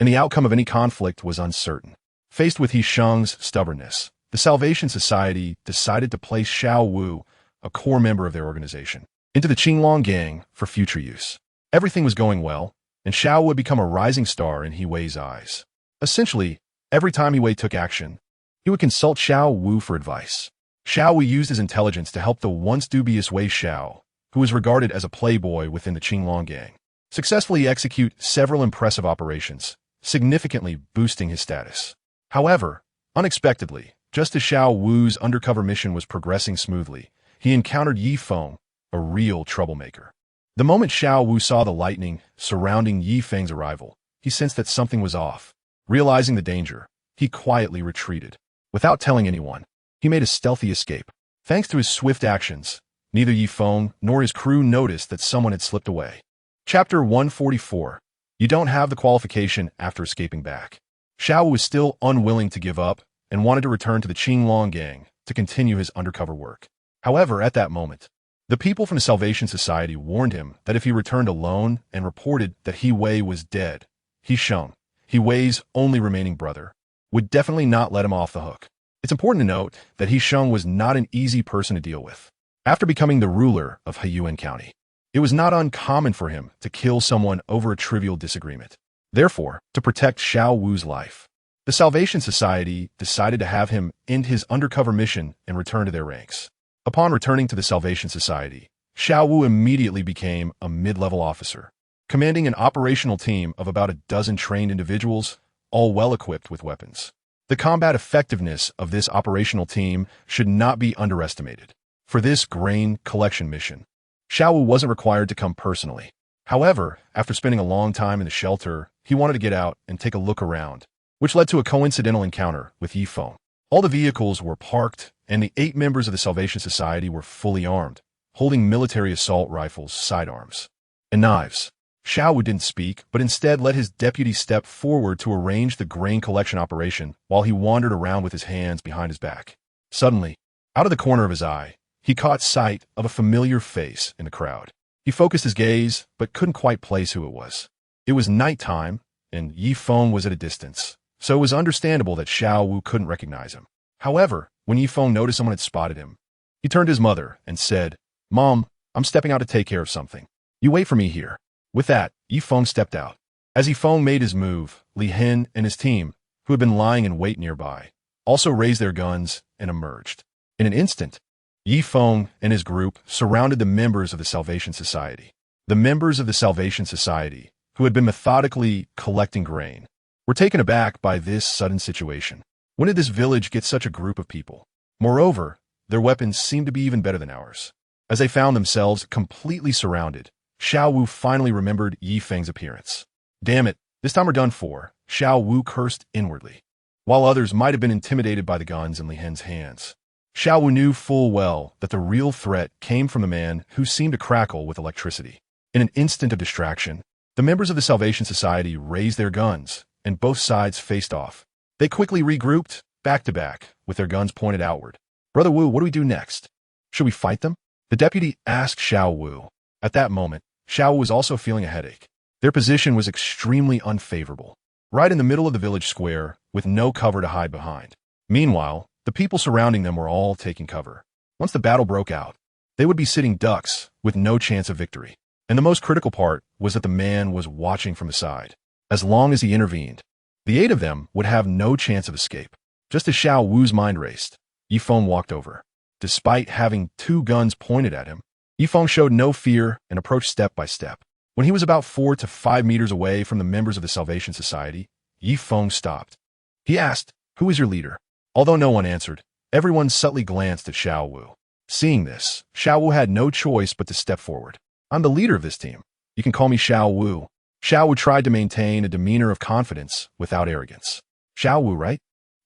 and the outcome of any conflict was uncertain. Faced with He Sheng's stubbornness, the Salvation Society decided to place Xiao Wu, a core member of their organization, into the Qinglong gang for future use. Everything was going well, and Xiao Wu had become a rising star in He Wei's eyes. Essentially, every time He Wei took action, he would consult Xiao Wu for advice. Xiao Wu used his intelligence to help the once dubious Wei Xiao, who was regarded as a playboy within the Qinglong gang, successfully execute several impressive operations, significantly boosting his status. However, unexpectedly, just as Xiao Wu's undercover mission was progressing smoothly, he encountered Yi Feng, a real troublemaker. The moment Xiao Wu saw the lightning surrounding Yi Feng's arrival, he sensed that something was off. Realizing the danger, he quietly retreated. Without telling anyone, he made a stealthy escape. Thanks to his swift actions, neither Yi Feng nor his crew noticed that someone had slipped away. Chapter 144. You don't have the qualification after escaping back. Xiao Wu was still unwilling to give up and wanted to return to the Qinglong gang to continue his undercover work. However, at that moment, the people from the Salvation Society warned him that if he returned alone and reported that He Wei was dead, He Sheng, He Wei's only remaining brother, would definitely not let him off the hook. It's important to note that He Sheng was not an easy person to deal with. After becoming the ruler of Heiyuan County, it was not uncommon for him to kill someone over a trivial disagreement. Therefore, to protect Xiao Wu's life, the Salvation Society decided to have him end his undercover mission and return to their ranks. Upon returning to the Salvation Society, Xiao Wu immediately became a mid-level officer, commanding an operational team of about a dozen trained individuals, all well-equipped with weapons. The combat effectiveness of this operational team should not be underestimated. For this grain collection mission, Xiao Wu wasn't required to come personally. However, after spending a long time in the shelter, he wanted to get out and take a look around, which led to a coincidental encounter with Yi Feng. All the vehicles were parked, and the 8 members of the Salvation Society were fully armed, holding military assault rifles, sidearms, and knives. Xiao Wu didn't speak, but instead let his deputy step forward to arrange the grain collection operation while he wandered around with his hands behind his back. Suddenly, out of the corner of his eye, he caught sight of a familiar face in the crowd. He focused his gaze, but couldn't quite place who it was. It was nighttime, and Yi Feng was at a distance, so it was understandable that Xiao Wu couldn't recognize him. However, when Yi Feng noticed someone had spotted him, he turned to his mother and said, "Mom, I'm stepping out to take care of something. You wait for me here." With that, Yi Feng stepped out. As Yi Feng made his move, Li Hen and his team, who had been lying in wait nearby, also raised their guns and emerged. In an instant, Yi Feng and his group surrounded the members of the Salvation Society. The members of the Salvation Society, who had been methodically collecting grain, were taken aback by this sudden situation. When did this village get such a group of people? Moreover, their weapons seemed to be even better than ours. As they found themselves completely surrounded, Xiao Wu finally remembered Yi Feng's appearance. Damn it, this time we're done for, Xiao Wu cursed inwardly. While others might have been intimidated by the guns in Li Hen's hands, Xiao Wu knew full well that the real threat came from the man who seemed to crackle with electricity. In an instant of distraction, the members of the Salvation Society raised their guns, and both sides faced off. They quickly regrouped, back to back, with their guns pointed outward. "Brother Wu, what do we do next? Should we fight them?" The deputy asked Xiao Wu. At that moment, Xiao Wu was also feeling a headache. Their position was extremely unfavorable, right in the middle of the village square, with no cover to hide behind. Meanwhile, the people surrounding them were all taking cover. Once the battle broke out, they would be sitting ducks with no chance of victory. And the most critical part was that the man was watching from the side. As long as he intervened, the 8 of them would have no chance of escape. Just as Xiao Wu's mind raced, Yi Feng walked over. Despite having 2 guns pointed at him, Yi Feng showed no fear and approached step by step. When he was about 4 to 5 meters away from the members of the Salvation Society, Yi Feng stopped. He asked, "Who is your leader?" Although no one answered, everyone subtly glanced at Xiao Wu. Seeing this, Xiao Wu had no choice but to step forward. "I'm the leader of this team. You can call me Xiao Wu." Xiao Wu tried to maintain a demeanor of confidence without arrogance. "Xiao Wu, right?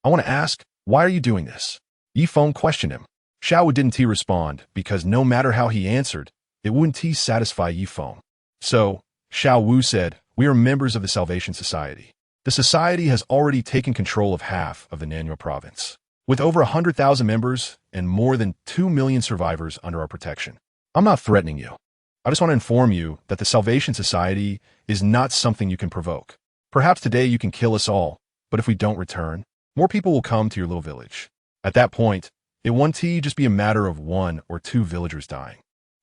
I want to ask, why are you doing this?" Yi Feng questioned him. Xiao Wu didn't respond because no matter how he answered, it wouldn't satisfy Yi Feng. So, Xiao Wu said, "We are members of the Salvation Society. The society has already taken control of half of the Nanhua province, with over 100,000 members and more than 2 million survivors under our protection. I'm not threatening you. I just want to inform you that the Salvation Society is not something you can provoke. Perhaps today you can kill us all, but if we don't return, more people will come to your little village. At that point, it won't just be a matter of 1 or 2 villagers dying."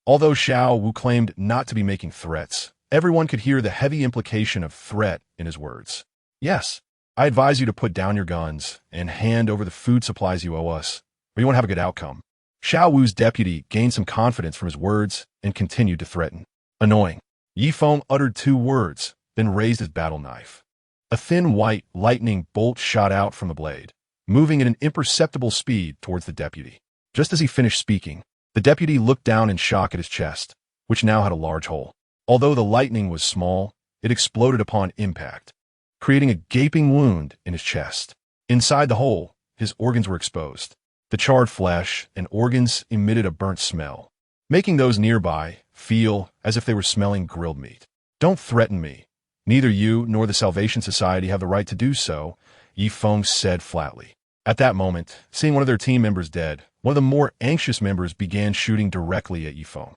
Although Xiao Wu claimed not to be making threats, everyone could hear the heavy implication of threat in his words. "Yes, I advise you to put down your guns and hand over the food supplies you owe us, or you won't have a good outcome." Xiao Wu's deputy gained some confidence from his words and continued to threaten. Annoying. Yi Feng uttered 2 words, then raised his battle knife. A thin white lightning bolt shot out from the blade, moving at an imperceptible speed towards the deputy. Just as he finished speaking, the deputy looked down in shock at his chest, which now had a large hole. Although the lightning was small, it exploded upon impact, creating a gaping wound in his chest. Inside the hole, his organs were exposed. The charred flesh and organs emitted a burnt smell, making those nearby feel as if they were smelling grilled meat. "Don't threaten me. Neither you nor the Salvation Society have the right to do so," Yi Feng said flatly. At that moment, seeing one of their team members dead, one of the more anxious members began shooting directly at Yi Feng.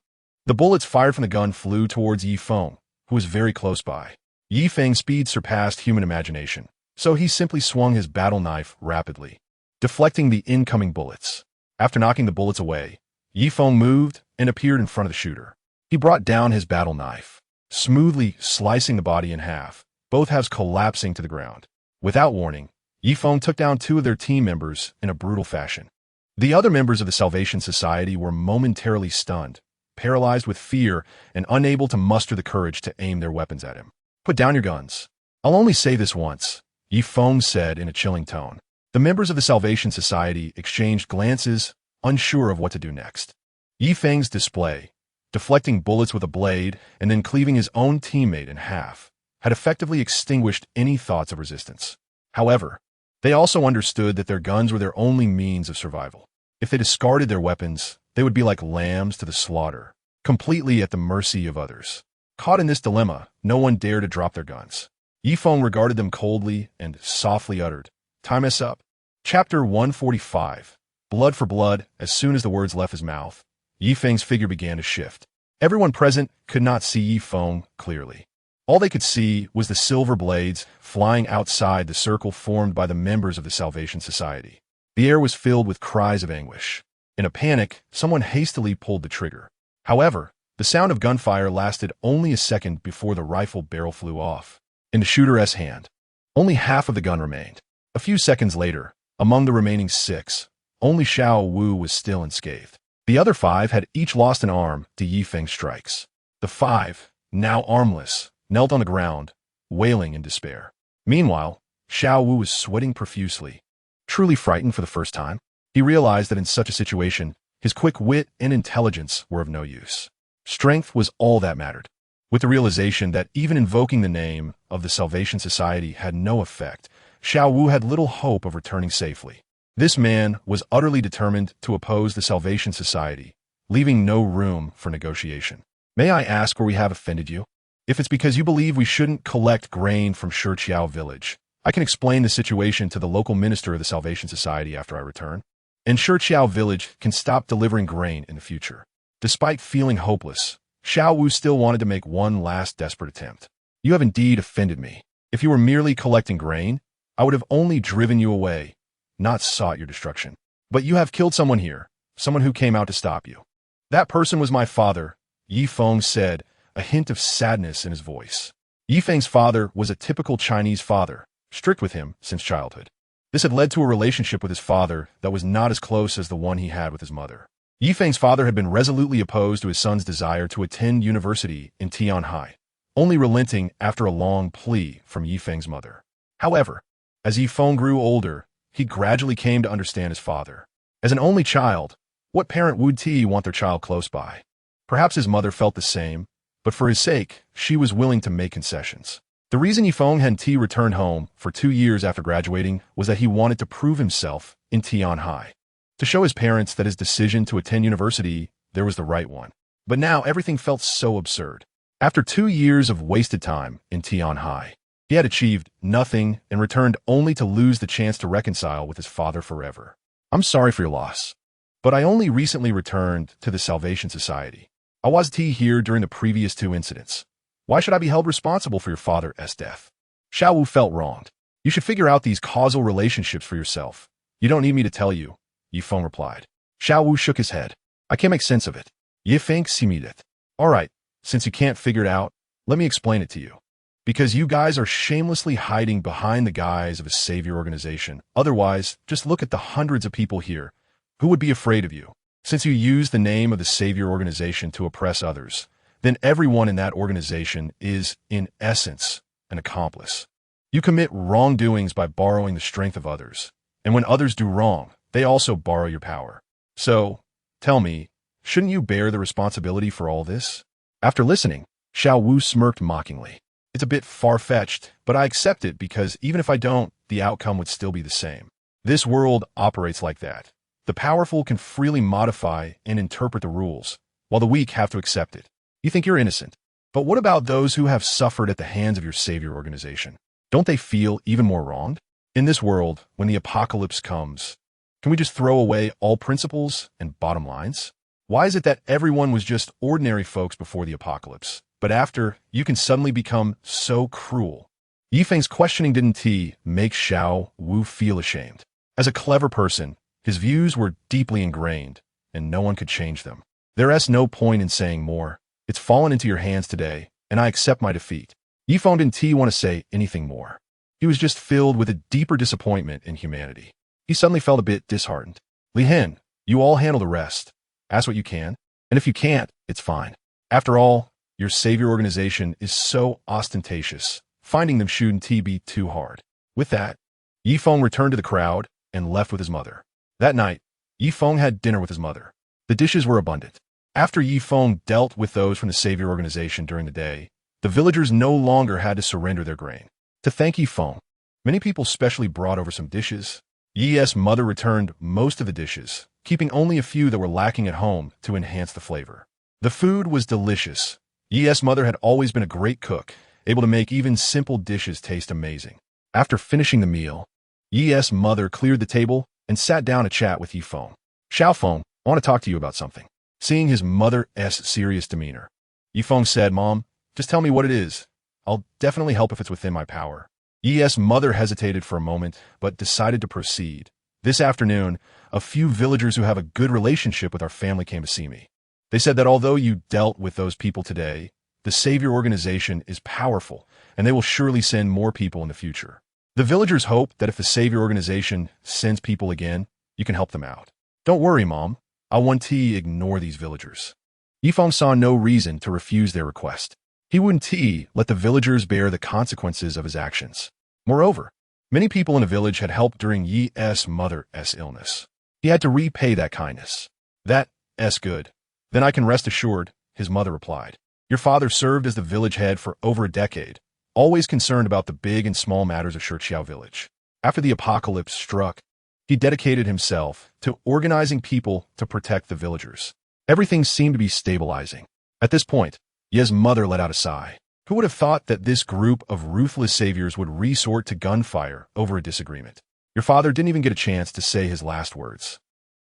The bullets fired from the gun flew towards Yi Feng, who was very close by. Yi Feng's speed surpassed human imagination, so he simply swung his battle knife rapidly, deflecting the incoming bullets. After knocking the bullets away, Yi Feng moved and appeared in front of the shooter. He brought down his battle knife, smoothly slicing the body in half, both halves collapsing to the ground. Without warning, Yi Feng took down 2 of their team members in a brutal fashion. The other members of the Salvation Society were momentarily stunned, paralyzed with fear, and unable to muster the courage to aim their weapons at him. "Put down your guns. I'll only say this once," Yi Feng said in a chilling tone. The members of the Salvation Society exchanged glances, unsure of what to do next. Yi Feng's display, deflecting bullets with a blade and then cleaving his own teammate in half, had effectively extinguished any thoughts of resistance. However, they also understood that their guns were their only means of survival. If they discarded their weapons, they would be like lambs to the slaughter, completely at the mercy of others. Caught in this dilemma, no one dared to drop their guns. Yi Feng regarded them coldly and softly uttered, "Time us up." Chapter 145. Blood for blood. As soon as the words left his mouth, Yi Feng's figure began to shift. Everyone present could not see Yi Feng clearly. All they could see was the silver blades flying outside the circle formed by the members of the Salvation Society. The air was filled with cries of anguish. In a panic, someone hastily pulled the trigger. However, the sound of gunfire lasted only a second before the rifle barrel flew off. In the shooter's hand, only half of the gun remained. A few seconds later, among the remaining 6, only Xiao Wu was still unscathed. The other 5 had each lost an arm to Yi Feng's strikes. The 5, now armless, knelt on the ground, wailing in despair. Meanwhile, Xiao Wu was sweating profusely. Truly frightened for the first time, he realized that in such a situation, his quick wit and intelligence were of no use. Strength was all that mattered. With the realization that even invoking the name of the Salvation Society had no effect, Xiao Wu had little hope of returning safely. This man was utterly determined to oppose the Salvation Society, leaving no room for negotiation. "May I ask where we have offended you? If it's because you believe we shouldn't collect grain from Shiqiao village, I can explain the situation to the local minister of the Salvation Society after I return, and Shiqiao village can stop delivering grain in the future." Despite feeling hopeless, Xiao Wu still wanted to make one last desperate attempt. "You have indeed offended me. If you were merely collecting grain, I would have only driven you away, not sought your destruction. But you have killed someone here, someone who came out to stop you." "That person was my father," Yi Feng said, a hint of sadness in his voice. Yi Feng's father was a typical Chinese father, strict with him since childhood. This had led to a relationship with his father that was not as close as the one he had with his mother. Yi Feng's father had been resolutely opposed to his son's desire to attend university in Tianhai, only relenting after a long plea from Yi Feng's mother. However, as Yi Feng grew older, he gradually came to understand his father. As an only child, what parent would want their child close by? Perhaps his mother felt the same, but for his sake, she was willing to make concessions. The reason Yi Feng hadn't returned home for 2 years after graduating was that he wanted to prove himself in Tianhai. to show his parents that his decision to attend university there was the right one. But now everything felt so absurd. After 2 years of wasted time in Tian High, he had achieved nothing and returned only to lose the chance to reconcile with his father forever. I'm sorry for your loss, but I only recently returned to the Salvation Society. I wasn't here during the previous 2 incidents. Why should I be held responsible for your father's death? Xiao Wu felt wronged. You should figure out these causal relationships for yourself. You don't need me to tell you, Yi Feng replied. Xiao Wu shook his head. I can't make sense of it. Yi Feng simid it. All right, since you can't figure it out, let me explain it to you. Because you guys are shamelessly hiding behind the guise of a savior organization. Otherwise, just look at the hundreds of people here who would be afraid of you. Since you use the name of the savior organization to oppress others, then everyone in that organization is, in essence, an accomplice. You commit wrongdoings by borrowing the strength of others, and when others do wrong, they also borrow your power. So, tell me, shouldn't you bear the responsibility for all this? After listening, Xiao Wu smirked mockingly. It's a bit far-fetched, but I accept it because even if I don't, the outcome would still be the same. This world operates like that. The powerful can freely modify and interpret the rules, while the weak have to accept it. You think you're innocent. But what about those who have suffered at the hands of your savior organization? Don't they feel even more wronged? In this world, when the apocalypse comes, can we just throw away all principles and bottom lines? Why is it that everyone was just ordinary folks before the apocalypse, but after, you can suddenly become so cruel? Yi Feng's questioning didn't make Xiao Wu feel ashamed. As a clever person, his views were deeply ingrained, and no one could change them. There's no point in saying more. It's fallen into your hands today, and I accept my defeat. Yi Feng didn't want to say anything more. He was just filled with a deeper disappointment in humanity. He suddenly felt a bit disheartened. Li Hen, you all handle the rest. Ask what you can, and if you can't, it's fine. After all, your savior organization is so ostentatious. Finding them shouldn't be too hard. With that, Yi Feng returned to the crowd and left with his mother. That night, Yi Feng had dinner with his mother. The dishes were abundant. After Yi Feng dealt with those from the savior organization during the day, the villagers no longer had to surrender their grain. To thank Yi Feng, many people specially brought over some dishes. Yi's mother returned most of the dishes, keeping only a few that were lacking at home to enhance the flavor. The food was delicious. Yi's mother had always been a great cook, able to make even simple dishes taste amazing. After finishing the meal, Yi's mother cleared the table and sat down to chat with Yi Feng. Xiao Feng, I want to talk to you about something. Seeing his mother's serious demeanor, Yi Feng said, Mom, just tell me what it is. I'll definitely help if it's within my power. Yi's mother hesitated for a moment, but decided to proceed. This afternoon, a few villagers who have a good relationship with our family came to see me. They said that although you dealt with those people today, the Savior organization is powerful, and they will surely send more people in the future. The villagers hope that if the Savior organization sends people again, you can help them out. Don't worry, Mom. I want to ignore these villagers. Yi Feng saw no reason to refuse their request. He wouldn't let the villagers bear the consequences of his actions. Moreover, many people in the village had helped during Yi's mother's illness. He had to repay that kindness. That's good. Then I can rest assured, his mother replied. Your father served as the village head for over a decade, always concerned about the big and small matters of Shiqiao village. After the apocalypse struck, he dedicated himself to organizing people to protect the villagers. Everything seemed to be stabilizing. At this point, Ye's mother let out a sigh. Who would have thought that this group of ruthless saviors would resort to gunfire over a disagreement? Your father didn't even get a chance to say his last words.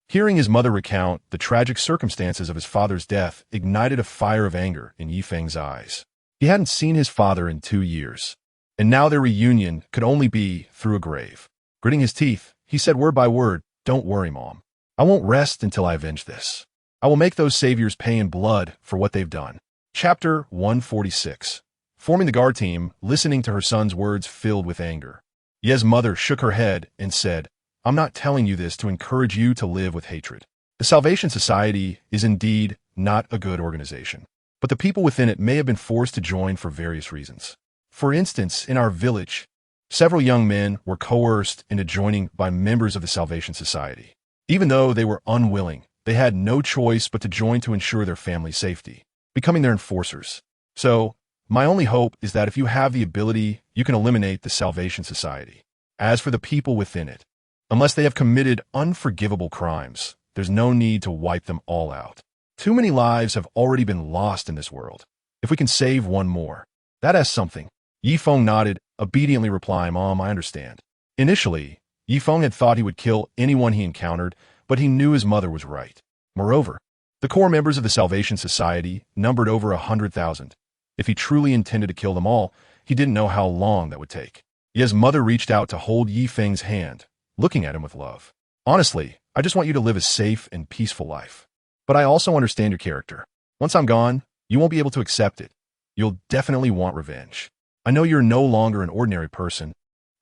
Hearing his mother recount the tragic circumstances of his father's death ignited a fire of anger in Yi Feng's eyes. He hadn't seen his father in 2 years, and now their reunion could only be through a grave. Gritting his teeth, he said word by word, Don't worry, Mom. I won't rest until I avenge this. I will make those saviors pay in blood for what they've done. Chapter 146. Forming the guard team, listening to her son's words filled with anger. Ye's mother shook her head and said, I'm not telling you this to encourage you to live with hatred. The Salvation Society is indeed not a good organization, but the people within it may have been forced to join for various reasons. For instance, in our village, several young men were coerced into joining by members of the Salvation Society. Even though they were unwilling, they had no choice but to join to ensure their family's safety, becoming their enforcers. So, my only hope is that if you have the ability, you can eliminate the Salvation Society. As for the people within it, Unless they have committed unforgivable crimes, there's no need to wipe them all out. Too many lives have already been lost in this world. If we can save one more, that is something. Yi Feng nodded, obediently replying, Mom, I understand. Initially, Yi Feng had thought he would kill anyone he encountered, but he knew his mother was right. Moreover, the core members of the Salvation Society numbered over 100,000. If he truly intended to kill them all, he didn't know how long that would take. Ye's mother reached out to hold Yi Feng's hand, looking at him with love. Honestly, I just want you to live a safe and peaceful life. But I also understand your character. Once I'm gone, you won't be able to accept it. You'll definitely want revenge. I know you're no longer an ordinary person,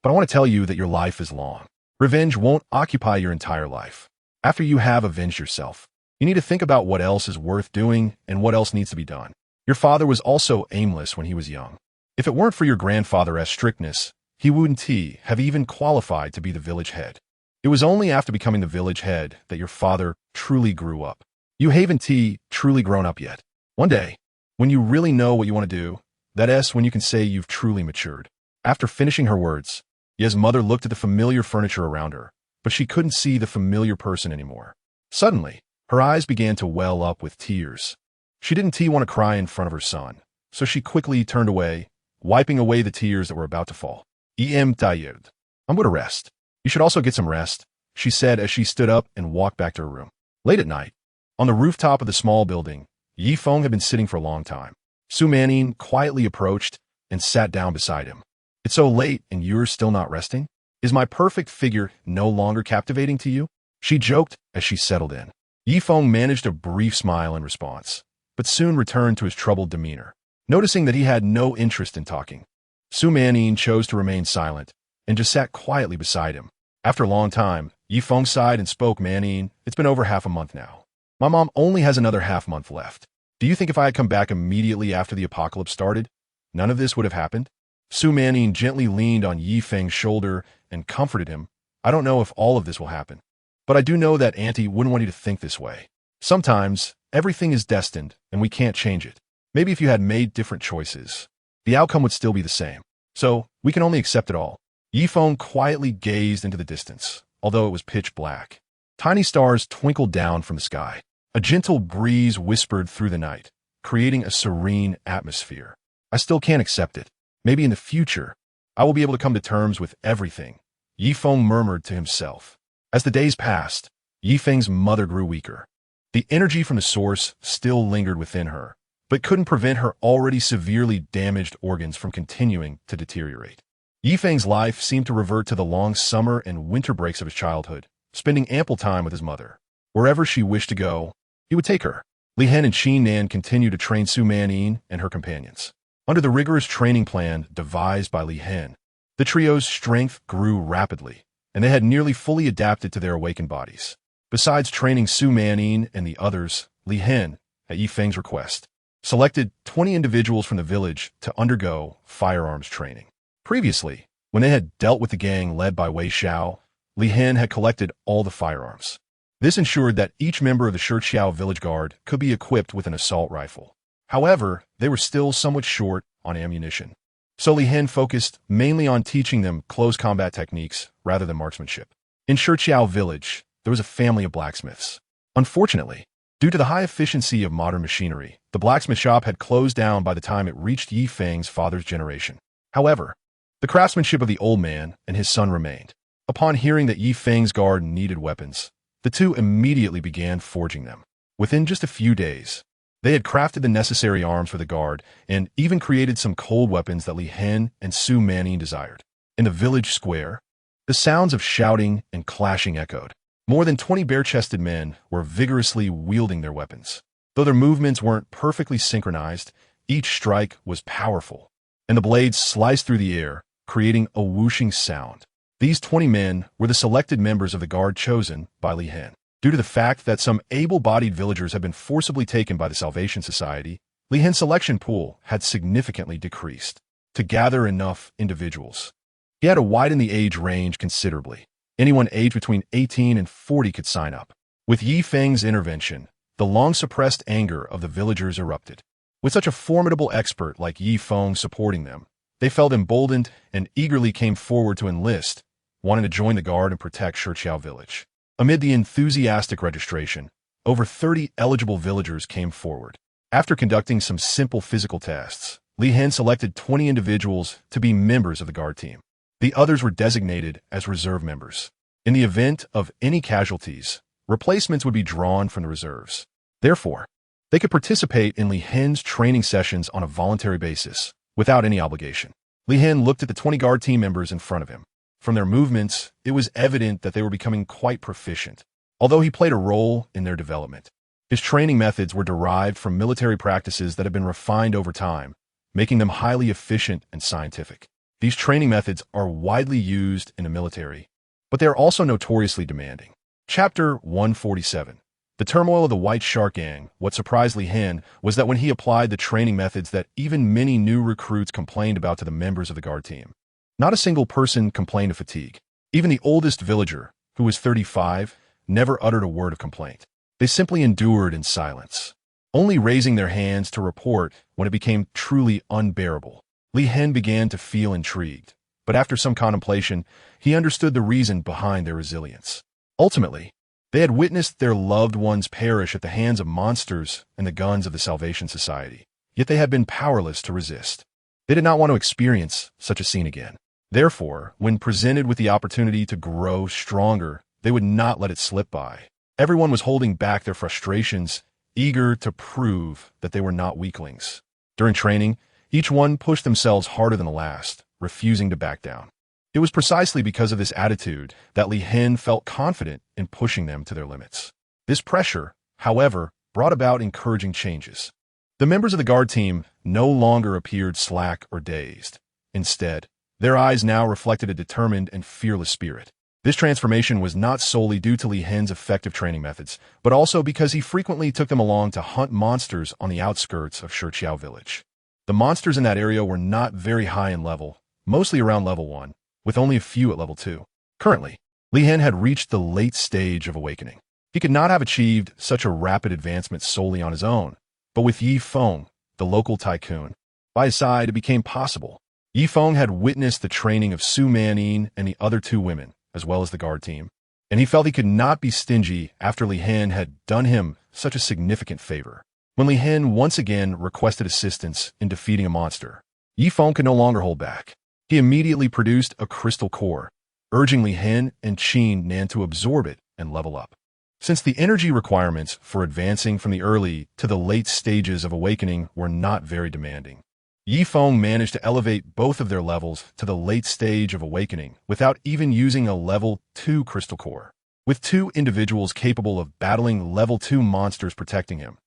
but I want to tell you that your life is long. Revenge won't occupy your entire life. After you have avenged yourself, you need to think about what else is worth doing and what else needs to be done. Your father was also aimless when he was young. If it weren't for your grandfather's strictness, he wouldn't have even qualified to be the village head. It was only after becoming the village head that your father truly grew up. You haven't truly grown up yet. One day, when you really know what you want to do, that is when you can say you've truly matured. After finishing her words, Ye's mother looked at the familiar furniture around her, but she couldn't see the familiar person anymore. Suddenly, her eyes began to well up with tears. She didn't want to cry in front of her son, so she quickly turned away, wiping away the tears that were about to fall. I'm tired. I'm going to rest. You should also get some rest, she said as she stood up and walked back to her room. Late at night, on the rooftop of the small building, Yi Feng had been sitting for a long time. Su Manning quietly approached and sat down beside him. It's so late and you're still not resting? Is my perfect figure no longer captivating to you? She joked as she settled in. Yi Feng managed a brief smile in response, but soon returned to his troubled demeanor. Noticing that he had no interest in talking, Su Manning chose to remain silent and just sat quietly beside him. After a long time, Yi Feng sighed and spoke, Manning, it's been over half a month now. My mom only has another half month left. Do you think if I had come back immediately after the apocalypse started, none of this would have happened? Su Manning gently leaned on Yi Feng's shoulder and comforted him. I don't know if all of this will happen, but I do know that Auntie wouldn't want you to think this way. Sometimes, everything is destined and we can't change it. Maybe if you had made different choices, the outcome would still be the same. So, we can only accept it all. Yi Feng quietly gazed into the distance, although it was pitch black. Tiny stars twinkled down from the sky. A gentle breeze whispered through the night, creating a serene atmosphere. I still can't accept it. Maybe in the future, I will be able to come to terms with everything, Yi Feng murmured to himself. As the days passed, Yi Feng's mother grew weaker. The energy from the source still lingered within her, but couldn't prevent her already severely damaged organs from continuing to deteriorate. Yi Feng's life seemed to revert to the long summer and winter breaks of his childhood, spending ample time with his mother. Wherever she wished to go, he would take her. Li Hen and Qin Nan continued to train Su Manning and her companions. Under the rigorous training plan devised by Li Hen, the trio's strength grew rapidly, and they had nearly fully adapted to their awakened bodies. Besides training Su Manning and the others, Li Hen, at Yi Feng's request, selected 20 individuals from the village to undergo firearms training. Previously, when they had dealt with the gang led by Wei Xiao, Li Hen had collected all the firearms. This ensured that each member of the Shixiao village guard could be equipped with an assault rifle. However, they were still somewhat short on ammunition. So Li Hen focused mainly on teaching them close combat techniques rather than marksmanship. In Shixiao village, there was a family of blacksmiths. Unfortunately, due to the high efficiency of modern machinery, the blacksmith shop had closed down by the time it reached Yi Feng's father's generation. However, the craftsmanship of the old man and his son remained. Upon hearing that Yi Feng's guard needed weapons, the two immediately began forging them. Within just a few days, they had crafted the necessary arms for the guard and even created some cold weapons that Li Hen and Su Manning desired. In the village square, the sounds of shouting and clashing echoed. More than 20 bare-chested men were vigorously wielding their weapons. Though their movements weren't perfectly synchronized, each strike was powerful, and the blades sliced through the air, creating a whooshing sound. These 20 men were the selected members of the guard chosen by Li Hen. Due to the fact that some able-bodied villagers had been forcibly taken by the Salvation Society, Li Hen's selection pool had significantly decreased. To gather enough individuals, he had to widen the age range considerably. Anyone aged between 18 and 40 could sign up. With Yi Feng's intervention, the long-suppressed anger of the villagers erupted. With such a formidable expert like Yi Feng supporting them, they felt emboldened and eagerly came forward to enlist wanting to join the guard and protect Shiqiao village. Amid the enthusiastic registration, over 30 eligible villagers came forward. After conducting some simple physical tests, Li Hen selected 20 individuals to be members of the guard team. The others were designated as reserve members. In the event of any casualties, replacements would be drawn from the reserves. Therefore, they could participate in Li Hen's training sessions on a voluntary basis, without any obligation. Li Hen looked at the 20 guard team members in front of him. From their movements, it was evident that they were becoming quite proficient, although he played a role in their development. His training methods were derived from military practices that had been refined over time, making them highly efficient and scientific. These training methods are widely used in the military, but they are also notoriously demanding. Chapter 147. The turmoil of the White Shark Gang. What surprised Li Hen was that when he applied the training methods that even many new recruits complained about to the members of the guard team, not a single person complained of fatigue. Even the oldest villager, who was 35, never uttered a word of complaint. They simply endured in silence, only raising their hands to report when it became truly unbearable. Li Hen began to feel intrigued, but after some contemplation, he understood the reason behind their resilience. Ultimately, they had witnessed their loved ones perish at the hands of monsters and the guns of the Salvation Society, yet they had been powerless to resist. They did not want to experience such a scene again. Therefore, when presented with the opportunity to grow stronger, they would not let it slip by. Everyone was holding back their frustrations, eager to prove that they were not weaklings. During training, each one pushed themselves harder than the last, refusing to back down. It was precisely because of this attitude that Li Hen felt confident in pushing them to their limits. This pressure, however, brought about encouraging changes. The members of the guard team no longer appeared slack or dazed. Instead, their eyes now reflected a determined and fearless spirit. This transformation was not solely due to Li Hen's effective training methods, but also because he frequently took them along to hunt monsters on the outskirts of Shiqiao village. The monsters in that area were not very high in level, mostly around level 1, with only a few at level 2. Currently, Li Hen had reached the late stage of awakening. He could not have achieved such a rapid advancement solely on his own, but with Feng, the local tycoon, by his side, it became possible. Feng had witnessed the training of Su Manin and the other 2 women, as well as the guard team, and he felt he could not be stingy after Li Hen had done him such a significant favor. When Li Hen once again requested assistance in defeating a monster, Feng could no longer hold back. He immediately produced a crystal core, urging Li Hen and Qin Nan to absorb it and level up. Since the energy requirements for advancing from the early to the late stages of awakening were not very demanding, Feng managed to elevate both of their levels to the late stage of awakening without even using a level 2 crystal core. With 2 individuals capable of battling level 2 monsters protecting him,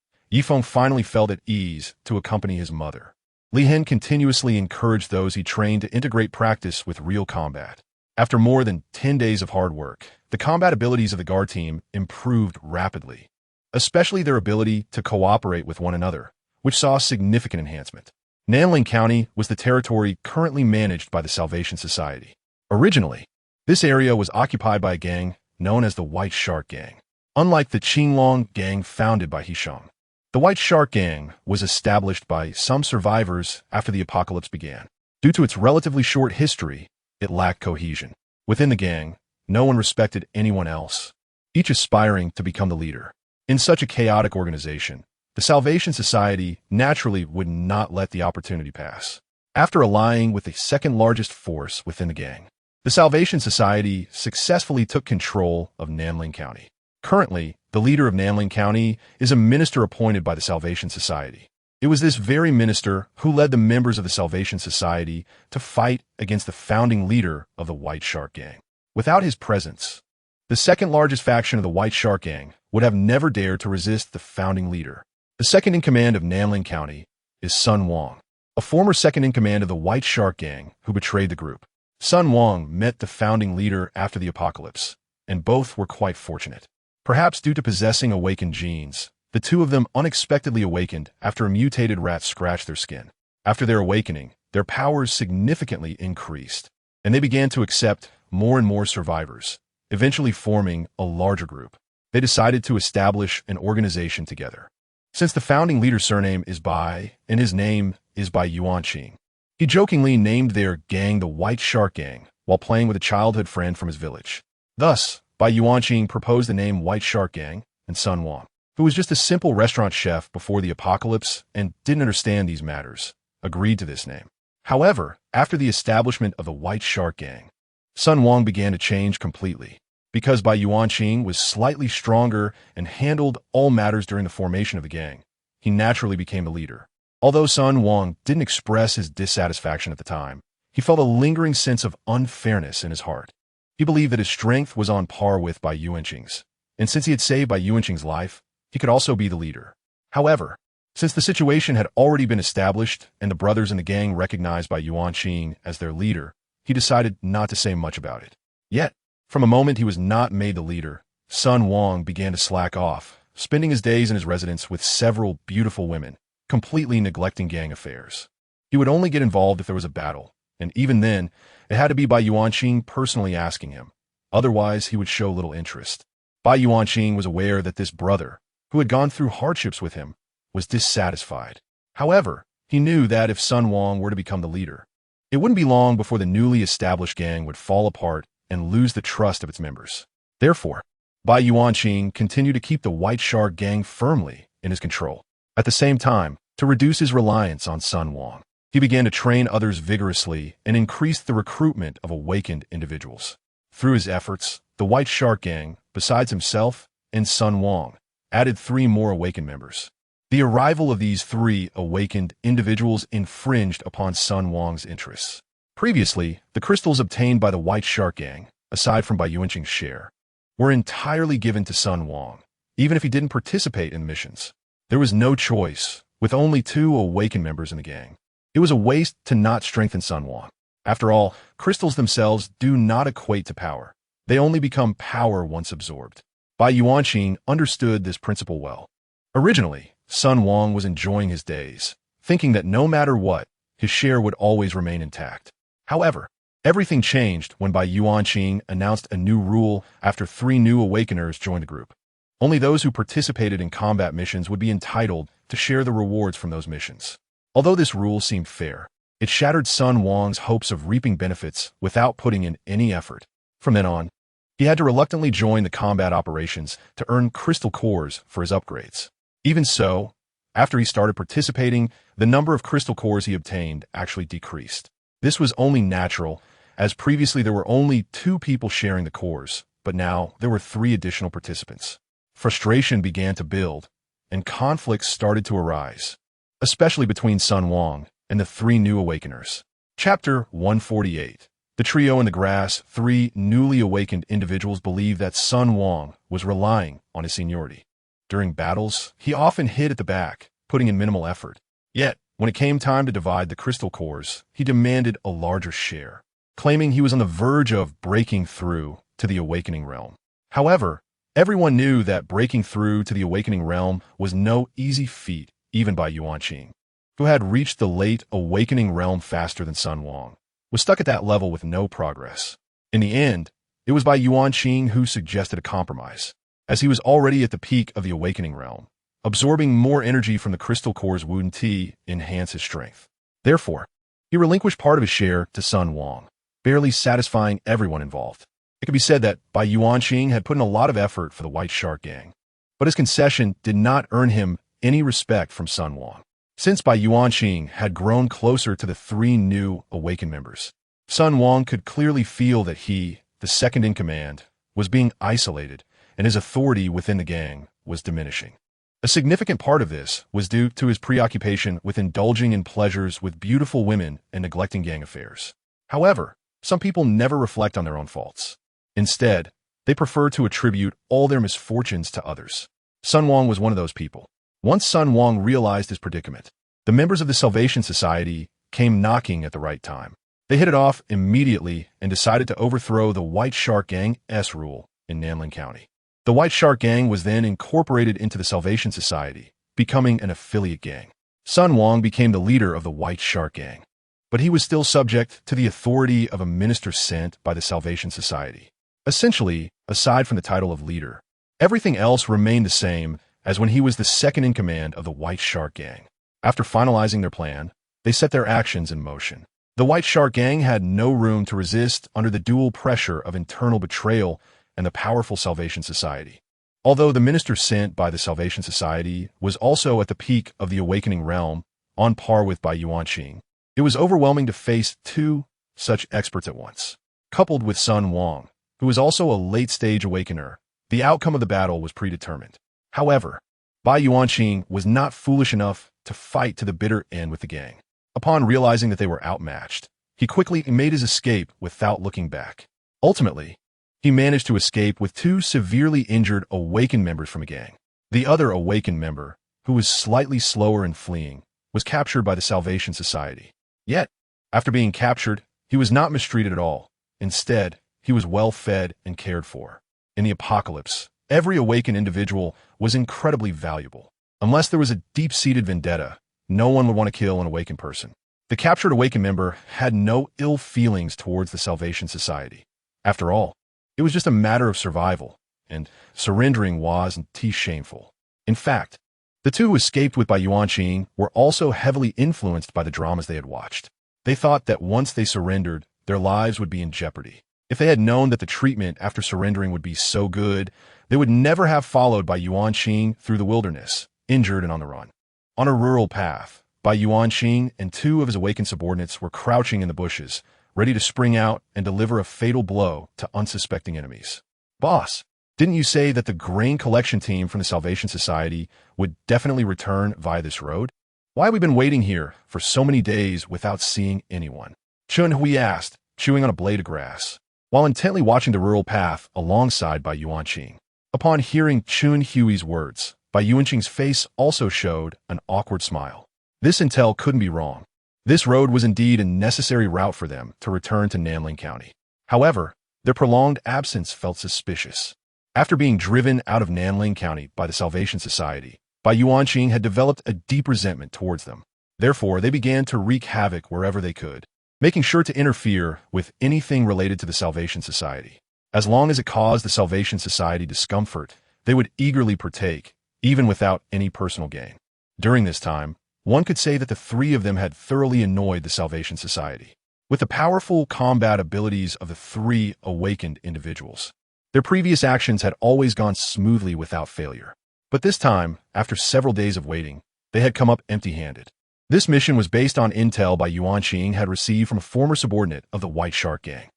Feng finally felt at ease to accompany his mother. Li Hen continuously encouraged those he trained to integrate practice with real combat. After more than 10 days of hard work, the combat abilities of the guard team improved rapidly, especially their ability to cooperate with one another, which saw significant enhancement. Nanling County was the territory currently managed by the Salvation Society. Originally, this area was occupied by a gang known as the White Shark Gang. Unlike the Qinglong gang founded by Hishang, the White Shark Gang was established by some survivors after the apocalypse began. Due to its relatively short history, it lacked cohesion. Within the gang, no one respected anyone else, each aspiring to become the leader. In such a chaotic organization, the Salvation Society naturally would not let the opportunity pass. After allying with the second largest force within the gang, the Salvation Society successfully took control of Nanling County. Currently, the leader of Nanling County is a minister appointed by the Salvation Society. It was this very minister who led the members of the Salvation Society to fight against the founding leader of the White Shark Gang. Without his presence, the second largest faction of the White Shark Gang would have never dared to resist the founding leader. The second in command of Nanling County is Sun Wang, a former second in command of the White Shark Gang who betrayed the group. Sun Wang met the founding leader after the apocalypse, and both were quite fortunate. Perhaps due to possessing awakened genes, the 2 of them unexpectedly awakened after a mutated rat scratched their skin. After their awakening, their powers significantly increased, and they began to accept more and more survivors, eventually forming a larger group. They decided to establish an organization together. Since the founding leader's surname is Bai and his name is Bai Yuanqing, He jokingly named their gang the White Shark Gang while playing with a childhood friend from his village. Thus, Bai Yuanqing proposed the name White Shark Gang, and Sun Wang, who was just a simple restaurant chef before the apocalypse and didn't understand these matters, agreed to this name. However, after the establishment of the White Shark Gang, Sun Wang began to change completely. Because Bai Yuanqing was slightly stronger and handled all matters during the formation of the gang, he naturally became the leader. Although Sun Wang didn't express his dissatisfaction at the time, he felt a lingering sense of unfairness in his heart. He believed that his strength was on par with Bai Yuanqing's, and since he had saved Bai Yuanqing's life, he could also be the leader. However, since the situation had already been established and the brothers in the gang recognized Bai Yuanqing as their leader, he decided not to say much about it. Yet, from the moment he was not made the leader, Sun Wang began to slack off, spending his days in his residence with several beautiful women, completely neglecting gang affairs. He would only get involved if there was a battle, and even then, it had to be Bai Yuanqing personally asking him. Otherwise, he would show little interest. Bai Yuanqing was aware that this brother, who had gone through hardships with him, was dissatisfied. However, he knew that if Sun Wang were to become the leader, it wouldn't be long before the newly established gang would fall apart and lose the trust of its members. Therefore, Bai Yuanqing continued to keep the White Shark Gang firmly in his control. At the same time, to reduce his reliance on Sun Wang, he began to train others vigorously and increased the recruitment of awakened individuals. Through his efforts, the White Shark Gang, besides himself and Sun Wang, added 3 more awakened members. The arrival of these 3 awakened individuals infringed upon Sun Wang's interests. Previously, the crystals obtained by the White Shark Gang, aside from Bai Yuanqing's share, were entirely given to Sun Wang, even if he didn't participate in the missions. There was no choice, with only 2 awakened members in the gang. It was a waste to not strengthen Sun Wang. After all, crystals themselves do not equate to power. They only become power once absorbed. Bai Yuanqing understood this principle well. Originally, Sun Wang was enjoying his days, thinking that no matter what, his share would always remain intact. However, everything changed when Bai Yuanqing announced a new rule after 3 new awakeners joined the group. Only those who participated in combat missions would be entitled to share the rewards from those missions. Although this rule seemed fair, it shattered Sun Wang's hopes of reaping benefits without putting in any effort. From then on, he had to reluctantly join the combat operations to earn crystal cores for his upgrades. Even so, after he started participating, the number of crystal cores he obtained actually decreased. This was only natural, as previously there were only 2 people sharing the cores, but now there were 3 additional participants. Frustration began to build, and conflicts started to arise, especially between Sun Wang and the 3 new awakeners. Chapter 148. The trio in the grass. 3 newly awakened individuals believed that Sun Wang was relying on his seniority. During battles, he often hid at the back, putting in minimal effort. Yet, when it came time to divide the crystal cores, he demanded a larger share, claiming he was on the verge of breaking through to the awakening realm. However, everyone knew that breaking through to the awakening realm was no easy feat, even by Yuanqing, who had reached the late awakening realm faster than Sun Wang, was stuck at that level with no progress. In the end, it was Bai Yuanqing who suggested a compromise, as he was already at the peak of the awakening realm. Absorbing more energy from the crystal core's Wu Ti enhanced his strength. Therefore, he relinquished part of his share to Sun Wang, barely satisfying everyone involved. It could be said that Bai Yuanqing had put in a lot of effort for the White Shark Gang, but his concession did not earn him any respect from Sun Wang. Since Bai Yuanqing had grown closer to the 3 new awakened members, Sun Wang could clearly feel that he, the second in command, was being isolated, and his authority within the gang was diminishing. A significant part of this was due to his preoccupation with indulging in pleasures with beautiful women and neglecting gang affairs. However, some people never reflect on their own faults. Instead, they prefer to attribute all their misfortunes to others. Sun Wang was one of those people. Once Sun Wang realized his predicament, the members of the Salvation Society came knocking at the right time. They hit it off immediately and decided to overthrow the White Shark Gang's rule in Nanling County. The White Shark Gang was then incorporated into the Salvation Society, becoming an affiliate gang. Sun Wang became the leader of the White Shark Gang, but he was still subject to the authority of a minister sent by the Salvation Society. Essentially, aside from the title of leader, everything else remained the same as when he was the second in command of the White Shark Gang. After finalizing their plan, They set their actions in motion. The White Shark Gang had no room to resist under the dual pressure of internal betrayal and the powerful Salvation Society. Although the minister sent by the Salvation Society was also at the peak of the awakening realm, on par with Bai Yuanqing, it was overwhelming to face two such experts at once. Coupled with Sun Wang, who was also a late-stage awakener, the outcome of the battle was predetermined. However, Bai Yuanqing was not foolish enough to fight to the bitter end with the gang. Upon realizing that they were outmatched, he quickly made his escape without looking back. Ultimately, he managed to escape with two severely injured awakened members from a gang. The other awakened member, who was slightly slower in fleeing, was captured by the Salvation Society. Yet, after being captured, he was not mistreated at all. Instead, he was well fed and cared for. In the apocalypse, every awakened individual was incredibly valuable. Unless there was a deep-seated vendetta, no one would want to kill an awakened person. The captured awakened member had no ill feelings towards the Salvation Society. After all, it was just a matter of survival, and surrendering wasn't shameful. In fact, the two who escaped with Bai Yuanqing were also heavily influenced by the dramas they had watched. They thought that once they surrendered, their lives would be in jeopardy. If they had known that the treatment after surrendering would be so good, they would never have followed Bai Yuanqing through the wilderness, injured and on the run. On a rural path, Bai Yuanqing and two of his awakened subordinates were crouching in the bushes, ready to spring out and deliver a fatal blow to unsuspecting enemies. Boss, didn't you say that the grain collection team from the Salvation Society would definitely return via this road? Why have we been waiting here for so many days without seeing anyone? Chun Hui asked, chewing on a blade of grass, while intently watching the rural path alongside Bai Yuanqing. Upon hearing Chun Hui's words, Bai Yuanqing's face also showed an awkward smile. This intel couldn't be wrong. This road was indeed a necessary route for them to return to Nanling County. However, their prolonged absence felt suspicious. After being driven out of Nanling County by the Salvation Society, Bai Yuanqing had developed a deep resentment towards them. Therefore, they began to wreak havoc wherever they could, making sure to interfere with anything related to the Salvation Society. As long as it caused the Salvation Society discomfort, they would eagerly partake, even without any personal gain. During this time, one could say that the three of them had thoroughly annoyed the Salvation Society. With the powerful combat abilities of the three awakened individuals, their previous actions had always gone smoothly without failure. But this time, after several days of waiting, they had come up empty-handed. This mission was based on intel Bai Yuanqing had received from a former subordinate of the White Shark Gang.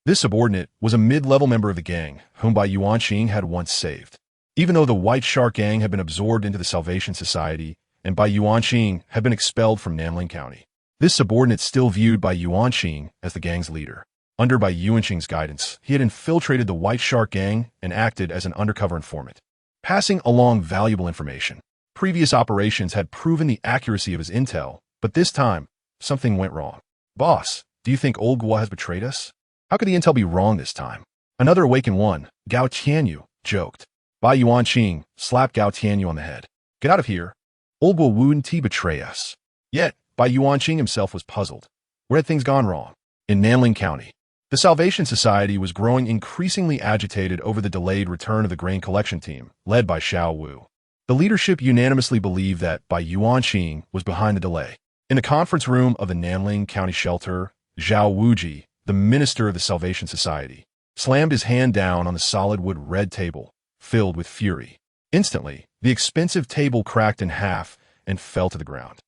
This subordinate was a mid-level member of the gang, whom Bai Yuanqing had once saved. Even though the White Shark Gang had been absorbed into the Salvation Society, and Bai Yuanqing had been expelled from Nanling County, this subordinate still viewed Bai Yuanqing as the gang's leader. Under Bai Yuanqing's guidance, he had infiltrated the White Shark Gang and acted as an undercover informant, passing along valuable information. Previous operations had proven the accuracy of his intel, but this time, something went wrong. Boss, do you think Old Gua has betrayed us? How could the intel be wrong this time? Another awakened one, Gao Tianyu, joked. Bai Yuanqing slapped Gao Tianyu on the head. Get out of here. Old Gua wouldn't betray us. Yet, Bai Yuanqing himself was puzzled. Where had things gone wrong? In Nanling County, the Salvation Society was growing increasingly agitated over the delayed return of the grain collection team, led by Xiao Wu. The leadership unanimously believed that Bai Yuanqing was behind the delay. In the conference room of the Nanling County shelter, Zhao Wuji, the minister of the Salvation Society, slammed his hand down on the solid wood red table, filled with fury. Instantly, the expensive table cracked in half and fell to the ground.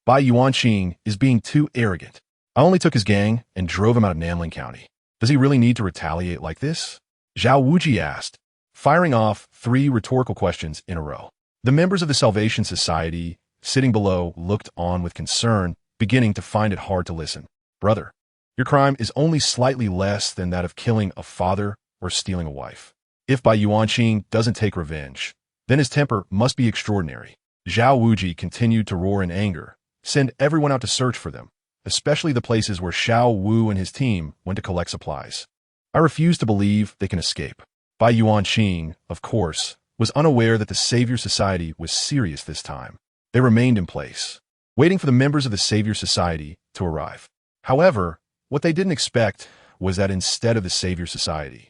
Bai Yuanqing is being too arrogant. I only took his gang and drove him out of Nanling County. Does he really need to retaliate like this? Zhao Wuji asked, firing off 3 rhetorical questions in a row. The members of the Salvation Society, sitting below, looked on with concern, beginning to find it hard to listen. Brother, your crime is only slightly less than that of killing a father or stealing a wife. If Bai Yuanqing doesn't take revenge, then his temper must be extraordinary. Zhao Wuji continued to roar in anger. Send everyone out to search for them, especially the places where Xiao Wu and his team went to collect supplies. I refuse to believe they can escape. Bai Yuanqing, of course, was unaware that the Savior Society was serious this time. They remained in place, waiting for the members of the Savior Society to arrive. However, what they didn't expect was that instead of the Savior Society,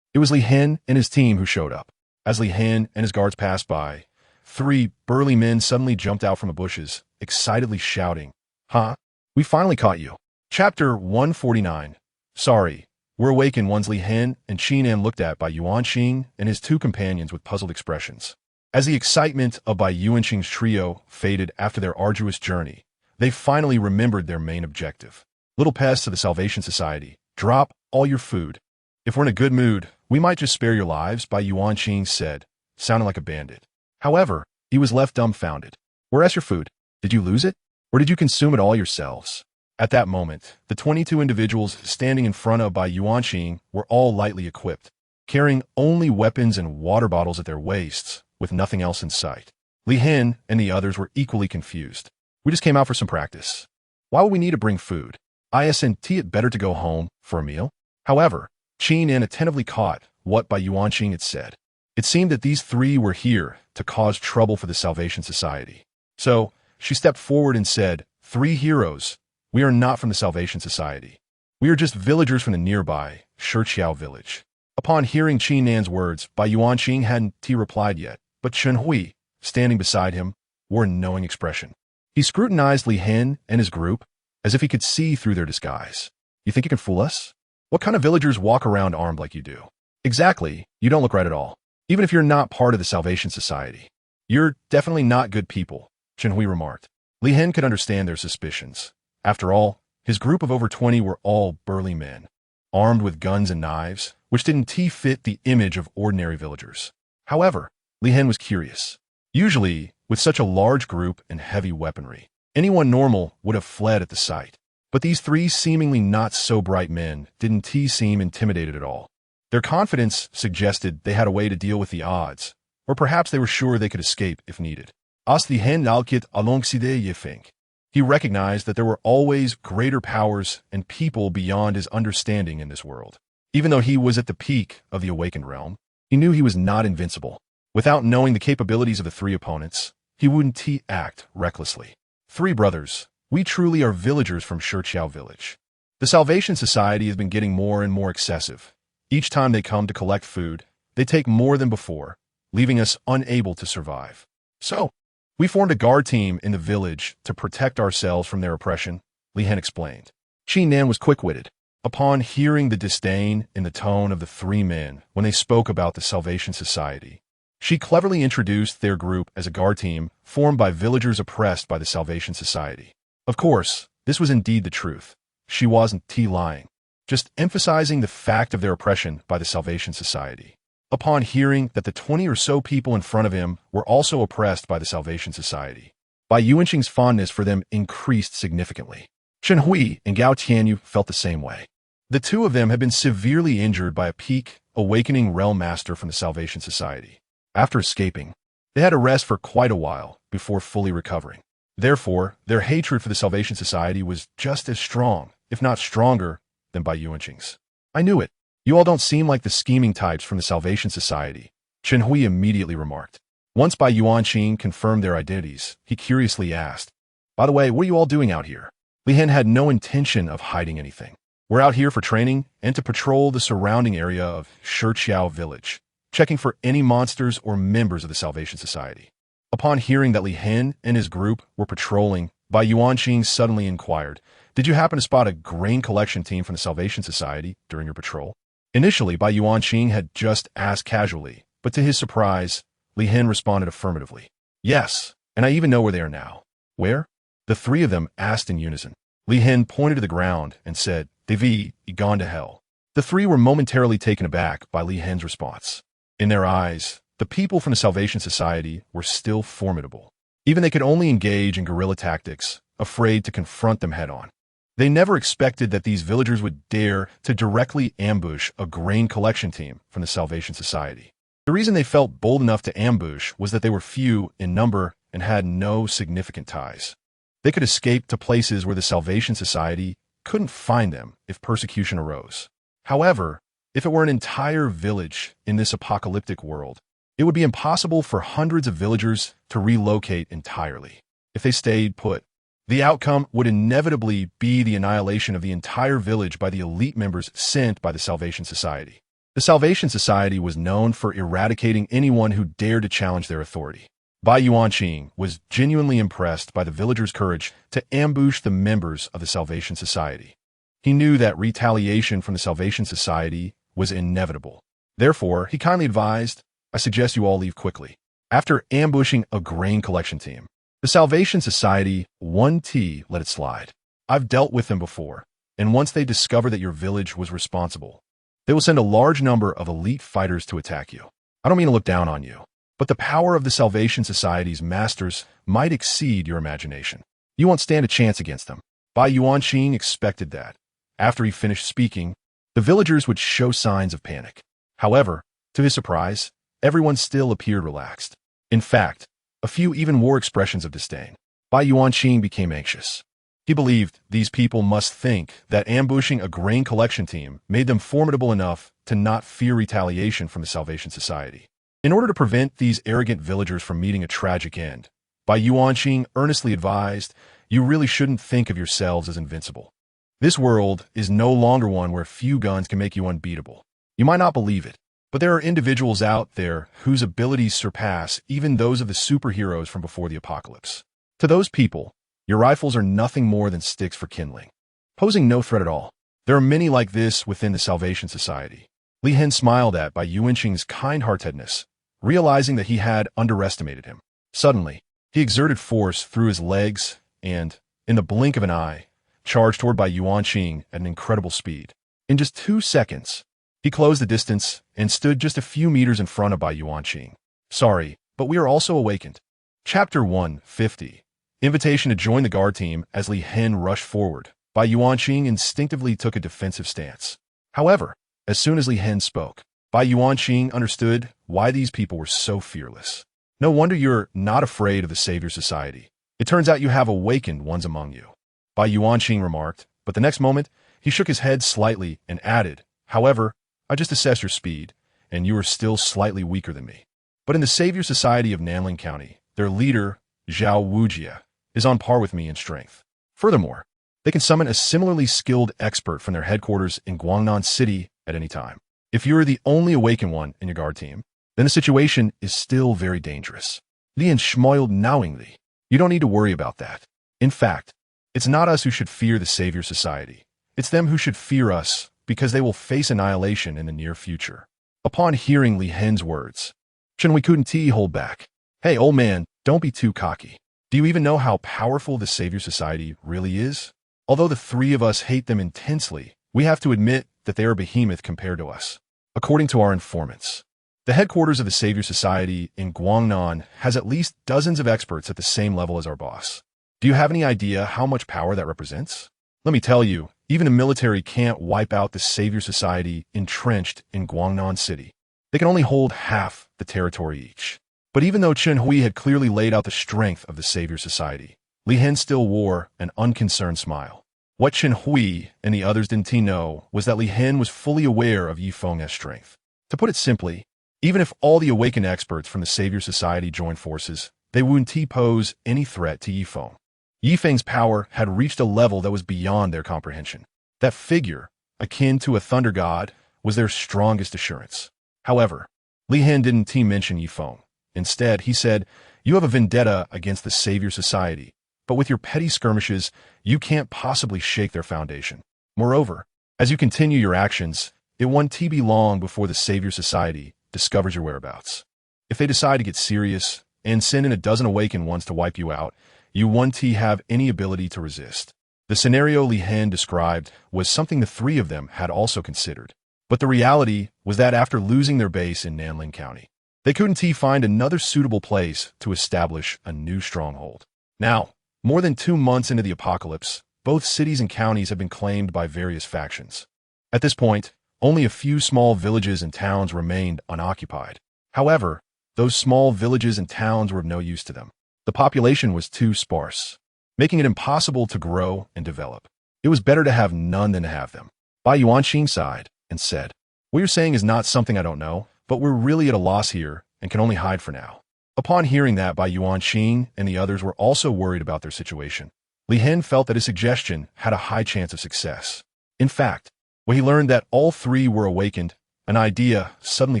it was Li Hen and his team who showed up. As Li Hen and his guards passed by, 3 burly men suddenly jumped out from the bushes, excitedly shouting, "Huh? We finally caught you. Chapter 149. Sorry. We're awake in Li Hen and Qinan looked at by Yuan Xing and his two companions with puzzled expressions. As the excitement of Bai Yuanqing's trio faded after their arduous journey, they finally remembered their main objective. Little pests of the Salvation Society, drop all your food. If we're in a good mood, we might just spare your lives, Bai Yuanqing said, sounding like a bandit. However, he was left dumbfounded. Where's your food? Did you lose it? Or did you consume it all yourselves? At that moment, the 22 individuals standing in front of Bai Yuanqing were all lightly equipped, carrying only weapons and water bottles at their waists, with nothing else in sight. Li Hen and the others were equally confused. We just came out for some practice. Why would we need to bring food? Isn't it better to go home for a meal? However, Qinan attentively caught what Bai Yuanqing had said. It seemed that these three were here to cause trouble for the Salvation Society. So, she stepped forward and said, "Three heroes. We are not from the Salvation Society. We are just villagers from the nearby Shiqiao village." Upon hearing Qinan's words, Bai Yuanqing hadn't replied yet, but Chen Hui, standing beside him, wore a knowing expression. He scrutinized Li Hen and his group as if he could see through their disguise. You think you can fool us? What kind of villagers walk around armed like you do? Exactly, you don't look right at all. Even if you're not part of the Salvation Society. You're definitely not good people, Chen Hui remarked. Li Hen could understand their suspicions. After all, his group of over 20 were all burly men, armed with guns and knives, which didn't fit the image of ordinary villagers. However, Li Hen was curious. Usually, with such a large group and heavy weaponry, anyone normal would have fled at the sight. But these three seemingly not so bright men didn't seem intimidated at all. Their confidence suggested they had a way to deal with the odds, or perhaps they were sure they could escape if needed. As the hen alkit alongside ye Feng. He recognized that there were always greater powers and people beyond his understanding in this world. Even though he was at the peak of the awakened realm, he knew he was not invincible. Without knowing the capabilities of the three opponents, he wouldn't act recklessly. Three brothers, we truly are villagers from Shiqiao village. The Salvation Society has been getting more and more excessive. Each time they come to collect food, they take more than before, leaving us unable to survive. So, we formed a guard team in the village to protect ourselves from their oppression, Li Hen explained. Qinan was quick-witted. Upon hearing the disdain in the tone of the three men when they spoke about the Salvation Society, she cleverly introduced their group as a guard team formed by villagers oppressed by the Salvation Society. Of course, this was indeed the truth. She wasn't lying, just emphasizing the fact of their oppression by the Salvation Society. Upon hearing that the 20 or so people in front of him were also oppressed by the Salvation Society, Bai Yuanqing's fondness for them increased significantly. Chen Hui and Gao Tianyu felt the same way. The two of them had been severely injured by a peak, awakening realm master from the Salvation Society. After escaping, they had to rest for quite a while before fully recovering. Therefore, their hatred for the Salvation Society was just as strong, if not stronger, than Bai Yuanqing's. I knew it. You all don't seem like the scheming types from the Salvation Society, Chen Hui immediately remarked. Once Bai Yuanqing confirmed their identities, he curiously asked, "By the way, what are you all doing out here?" Li Hen had no intention of hiding anything. "We're out here for training and to patrol the surrounding area of Shiqiao village, checking for any monsters or members of the Salvation Society." Upon hearing that Li Hen and his group were patrolling, Bai Yuanqing suddenly inquired, "Did you happen to spot a grain collection team from the Salvation Society during your patrol?" Initially, Bai Yuanqing had just asked casually, but to his surprise, Li Hen responded affirmatively. "Yes, and I even know where they are now." "Where?" The three of them asked in unison. Li Hen pointed to the ground and said, "They've gone to hell." The three were momentarily taken aback by Li Hen's response. In their eyes, the people from the Salvation Society were still formidable. Even they could only engage in guerrilla tactics, afraid to confront them head-on. They never expected that these villagers would dare to directly ambush a grain collection team from the Salvation Society. The reason they felt bold enough to ambush was that they were few in number and had no significant ties. They could escape to places where the Salvation Society couldn't find them if persecution arose. However, if it were an entire village in this apocalyptic world, it would be impossible for hundreds of villagers to relocate entirely. If they stayed put, the outcome would inevitably be the annihilation of the entire village by the elite members sent by the Salvation Society. The Salvation Society was known for eradicating anyone who dared to challenge their authority. Bai Yuanqing was genuinely impressed by the villagers' courage to ambush the members of the Salvation Society. He knew that retaliation from the Salvation Society was inevitable. Therefore, he kindly advised, "I suggest you all leave quickly." After ambushing a grain collection team, the Salvation Society 1T let it slide. "I've dealt with them before, and once they discover that your village was responsible, they will send a large number of elite fighters to attack you. I don't mean to look down on you, but the power of the Salvation Society's masters might exceed your imagination. You won't stand a chance against them." Bai Yuanqing expected that, after he finished speaking, the villagers would show signs of panic. However, to his surprise, everyone still appeared relaxed. In fact, a few even wore expressions of disdain. Bai Yuanqing became anxious. He believed these people must think that ambushing a grain collection team made them formidable enough to not fear retaliation from the Salvation Society. In order to prevent these arrogant villagers from meeting a tragic end, Bai Yuanqing earnestly advised, "You really shouldn't think of yourselves as invincible. This world is no longer one where a few guns can make you unbeatable. You might not believe it, but there are individuals out there whose abilities surpass even those of the superheroes from before the apocalypse. To those people, your rifles are nothing more than sticks for kindling, posing no threat at all. There are many like this within the Salvation Society." Li Hen smiled at Bai Yuanqing's kind-heartedness, realizing that he had underestimated him. Suddenly, he exerted force through his legs and, in the blink of an eye, charged toward Bai Yuanqing at an incredible speed. In just 2 seconds, he closed the distance and stood just a few meters in front of Bai Yuanqing. "Sorry, but we are also awakened." Chapter 150. Invitation to join the guard team. As Li Hen rushed forward, Bai Yuanqing instinctively took a defensive stance. However, as soon as Li Hen spoke, Bai Yuanqing understood why these people were so fearless. "No wonder you're not afraid of the Savior Society. It turns out you have awakened ones among you," Bai Yuanqing remarked, but the next moment, he shook his head slightly and added, "However, I just assessed your speed, and you are still slightly weaker than me. But in the Savior Society of Nanling County, their leader, Zhao Wujia, is on par with me in strength. Furthermore, they can summon a similarly skilled expert from their headquarters in Guangnan City at any time. If you are the only awakened one in your guard team, then the situation is still very dangerous." Lian smiled knowingly. "You don't need to worry about that. In fact, it's not us who should fear the Savior Society. It's them who should fear us, because they will face annihilation in the near future." Upon hearing Li Hen's words, Chen Wei couldn't hold back. "Hey, old man, don't be too cocky. Do you even know how powerful the Savior Society really is? Although the three of us hate them intensely, we have to admit that they are a behemoth compared to us. According to our informants, the headquarters of the Savior Society in Guangnan has at least dozens of experts at the same level as our boss. Do you have any idea how much power that represents? Let me tell you, even the military can't wipe out the Savior Society entrenched in Guangnan City. They can only hold half the territory each." But even though Chen Hui had clearly laid out the strength of the Savior Society, Li Hen still wore an unconcerned smile. What Chen Hui and the others didn't know was that Li Hen was fully aware of Yi Feng's strength. To put it simply, even if all the awakened experts from the Savior Society joined forces, they wouldn't pose any threat to Yi Feng. Yi Feng's power had reached a level that was beyond their comprehension. That figure, akin to a thunder god, was their strongest assurance. However, Li Hen didn't mention Yi Feng. Instead, he said, "You have a vendetta against the Savior Society, but with your petty skirmishes, you can't possibly shake their foundation. Moreover, as you continue your actions, it won't be long before the Savior Society discovers your whereabouts. If they decide to get serious and send in a dozen awakened ones to wipe you out, you won't have any ability to resist." The scenario Li Hen described was something the three of them had also considered. But the reality was that after losing their base in Nanling County, they couldn't find another suitable place to establish a new stronghold. Now, more than 2 months into the apocalypse, both cities and counties have been claimed by various factions. At this point, only a few small villages and towns remained unoccupied. However, those small villages and towns were of no use to them. The population was too sparse, making it impossible to grow and develop. It was better to have none than to have them. Bai Yuanqing sighed and said, "What you're saying is not something I don't know, but we're really at a loss here and can only hide for now." Upon hearing that, Bai Yuanqing and the others were also worried about their situation. Li Hen felt that his suggestion had a high chance of success. In fact, when he learned that all three were awakened, an idea suddenly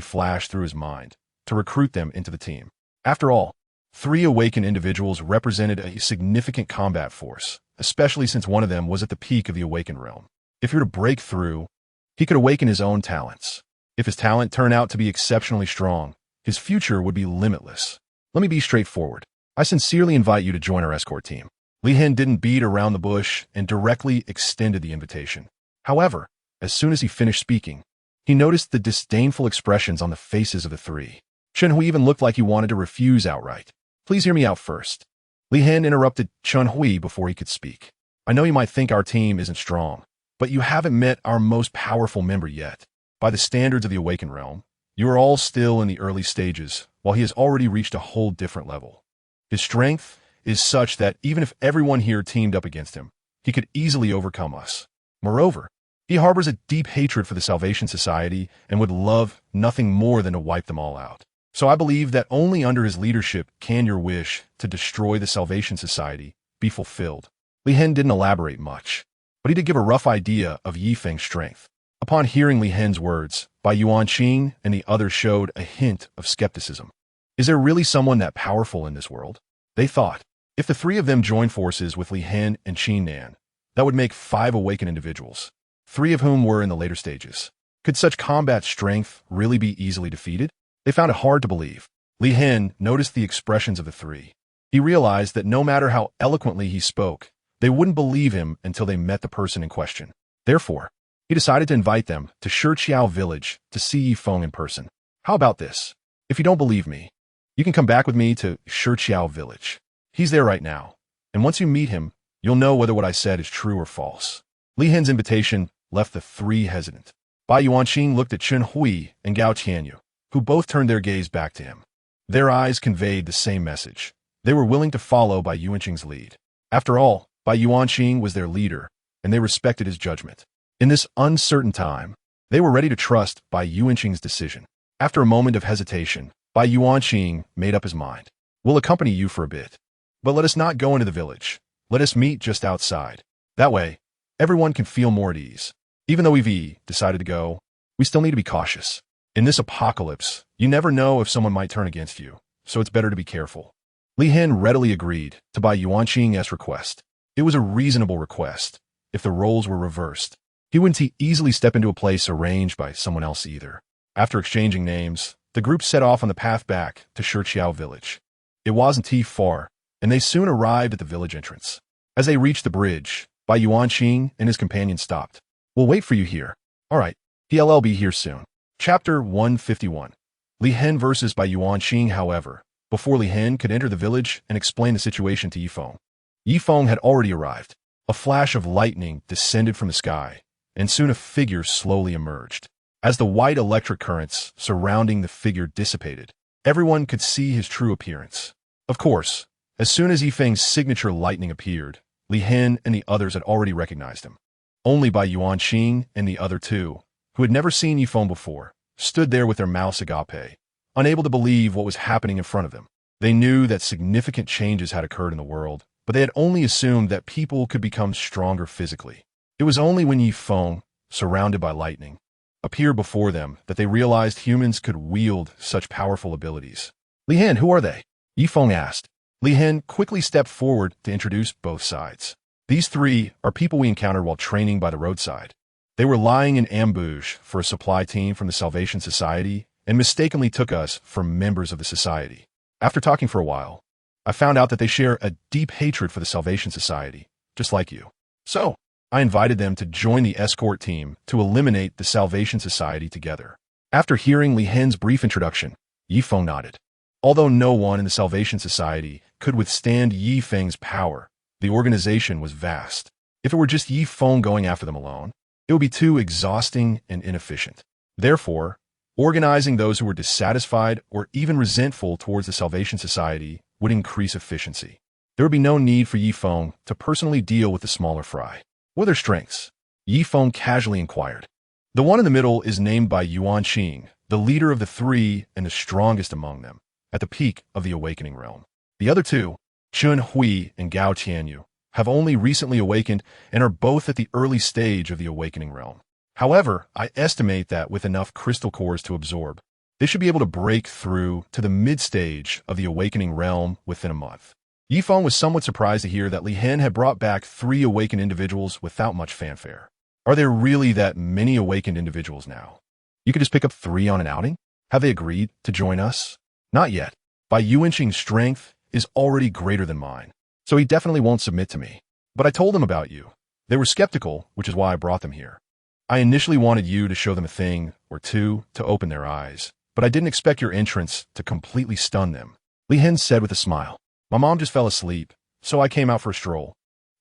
flashed through his mind to recruit them into the team. After all, Three awakened individuals represented a significant combat force, especially since one of them was at the peak of the awakened realm. If he were to break through, he could awaken his own talents. If his talent turned out to be exceptionally strong, his future would be limitless. Let me be straightforward. I sincerely invite you to join our escort team. Li Hen didn't beat around the bush and directly extended the invitation. However, as soon as he finished speaking, he noticed the disdainful expressions on the faces of the three. Chunhui even looked like he wanted to refuse outright. Please hear me out first. Li Hen interrupted Chunhui before he could speak. I know you might think our team isn't strong, but you haven't met our most powerful member yet. By the standards of the Awakened Realm, you are all still in the early stages, while he has already reached a whole different level. His strength is such that even if everyone here teamed up against him, he could easily overcome us. Moreover, he harbors a deep hatred for the Salvation Society and would love nothing more than to wipe them all out. So I believe that only under his leadership can your wish to destroy the Salvation Society be fulfilled. Li Hen didn't elaborate much, but he did give a rough idea of Yi Feng's strength. Upon hearing Li Hen's words, Bai Yuanqing and the others showed a hint of skepticism. Is there really someone that powerful in this world? They thought, if the three of them joined forces with Li Hen and Qin Nan, that would make 5 awakened individuals, 3 of whom were in the later stages. Could such combat strength really be easily defeated? They found it hard to believe. Li Hen noticed the expressions of the three. He realized that no matter how eloquently he spoke, they wouldn't believe him until they met the person in question. Therefore, he decided to invite them to Shiqiao village to see Yi Feng in person. How about this? If you don't believe me, you can come back with me to Shiqiao village. He's there right now, and once you meet him, you'll know whether what I said is true or false. Li Hen's invitation left the three hesitant. Bai Yuanqing looked at Chunhui and Gao Tianyu, who both turned their gaze back to him. Their eyes conveyed the same message. They were willing to follow Bai Yuanqing's lead. After all, Bai Yuanqing was their leader, and they respected his judgment. In this uncertain time, they were ready to trust Bai Yuanqing's decision. After a moment of hesitation, Bai Yuanqing made up his mind. We'll accompany you for a bit, but let us not go into the village. Let us meet just outside. That way, everyone can feel more at ease. Even though we've decided to go, we still need to be cautious. In this apocalypse, you never know if someone might turn against you, so it's better to be careful. Li Hen readily agreed to Bai Yuanqing's request. It was a reasonable request. If the roles were reversed, he wouldn't easily step into a place arranged by someone else either. After exchanging names, the group set off on the path back to Shiqiao village. It wasn't too far, and they soon arrived at the village entrance. As they reached the bridge, Bai Yuanqing and his companion stopped. We'll wait for you here. All right, he'll be here soon. Chapter 151. Li Hen versus Bai Yuanqing. However, before Li Hen could enter the village and explain the situation to Yi Feng, Yi Feng had already arrived. A flash of lightning descended from the sky, and soon a figure slowly emerged. As the white electric currents surrounding the figure dissipated, everyone could see his true appearance. Of course, as soon as Yi Feng's signature lightning appeared, Li Hen and the others had already recognized him. Only Bai Yuanqing and the other two, who had never seen Yi Feng before, stood there with their mouths agape, unable to believe what was happening in front of them. They knew that significant changes had occurred in the world, but they had only assumed that people could become stronger physically. It was only when Yi Feng, surrounded by lightning, appeared before them that they realized humans could wield such powerful abilities. Li Hen, who are they? Yi Feng asked. Li Hen quickly stepped forward to introduce both sides. These three are people we encountered while training by the roadside. They were lying in ambush for a supply team from the Salvation Society and mistakenly took us for members of the society. After talking for a while, I found out that they share a deep hatred for the Salvation Society, just like you. So, I invited them to join the escort team to eliminate the Salvation Society together. After hearing Li Hen's brief introduction, Yi Feng nodded. Although no one in the Salvation Society could withstand Yi Feng's power, the organization was vast. If it were just Yi Feng going after them alone, it would be too exhausting and inefficient. Therefore, organizing those who were dissatisfied or even resentful towards the Salvation Society would increase efficiency. There would be no need for Yi Feng to personally deal with the smaller fry. What are their strengths? Yi Feng casually inquired. The one in the middle is named by Yuanqing, the leader of the three and the strongest among them, at the peak of the awakening realm. The other two, Chunhui and Gao Tianyu, have only recently awakened and are both at the early stage of the awakening realm. However, I estimate that with enough crystal cores to absorb, They should be able to break through to the mid-stage of the awakening realm within a month. Yifeng was somewhat surprised to hear that Li Hen had brought back 3 awakened individuals without much fanfare. Are there really that many awakened individuals now? You could just pick up 3 on an outing? Have they agreed to join us? Not yet. Bai Yuanqing's strength is already greater than mine, so he definitely won't submit to me. But I told them about you. They were skeptical, which is why I brought them here. I initially wanted you to show them a thing or two to open their eyes, but I didn't expect your entrance to completely stun them. Li Hen said with a smile. My mom just fell asleep, so I came out for a stroll.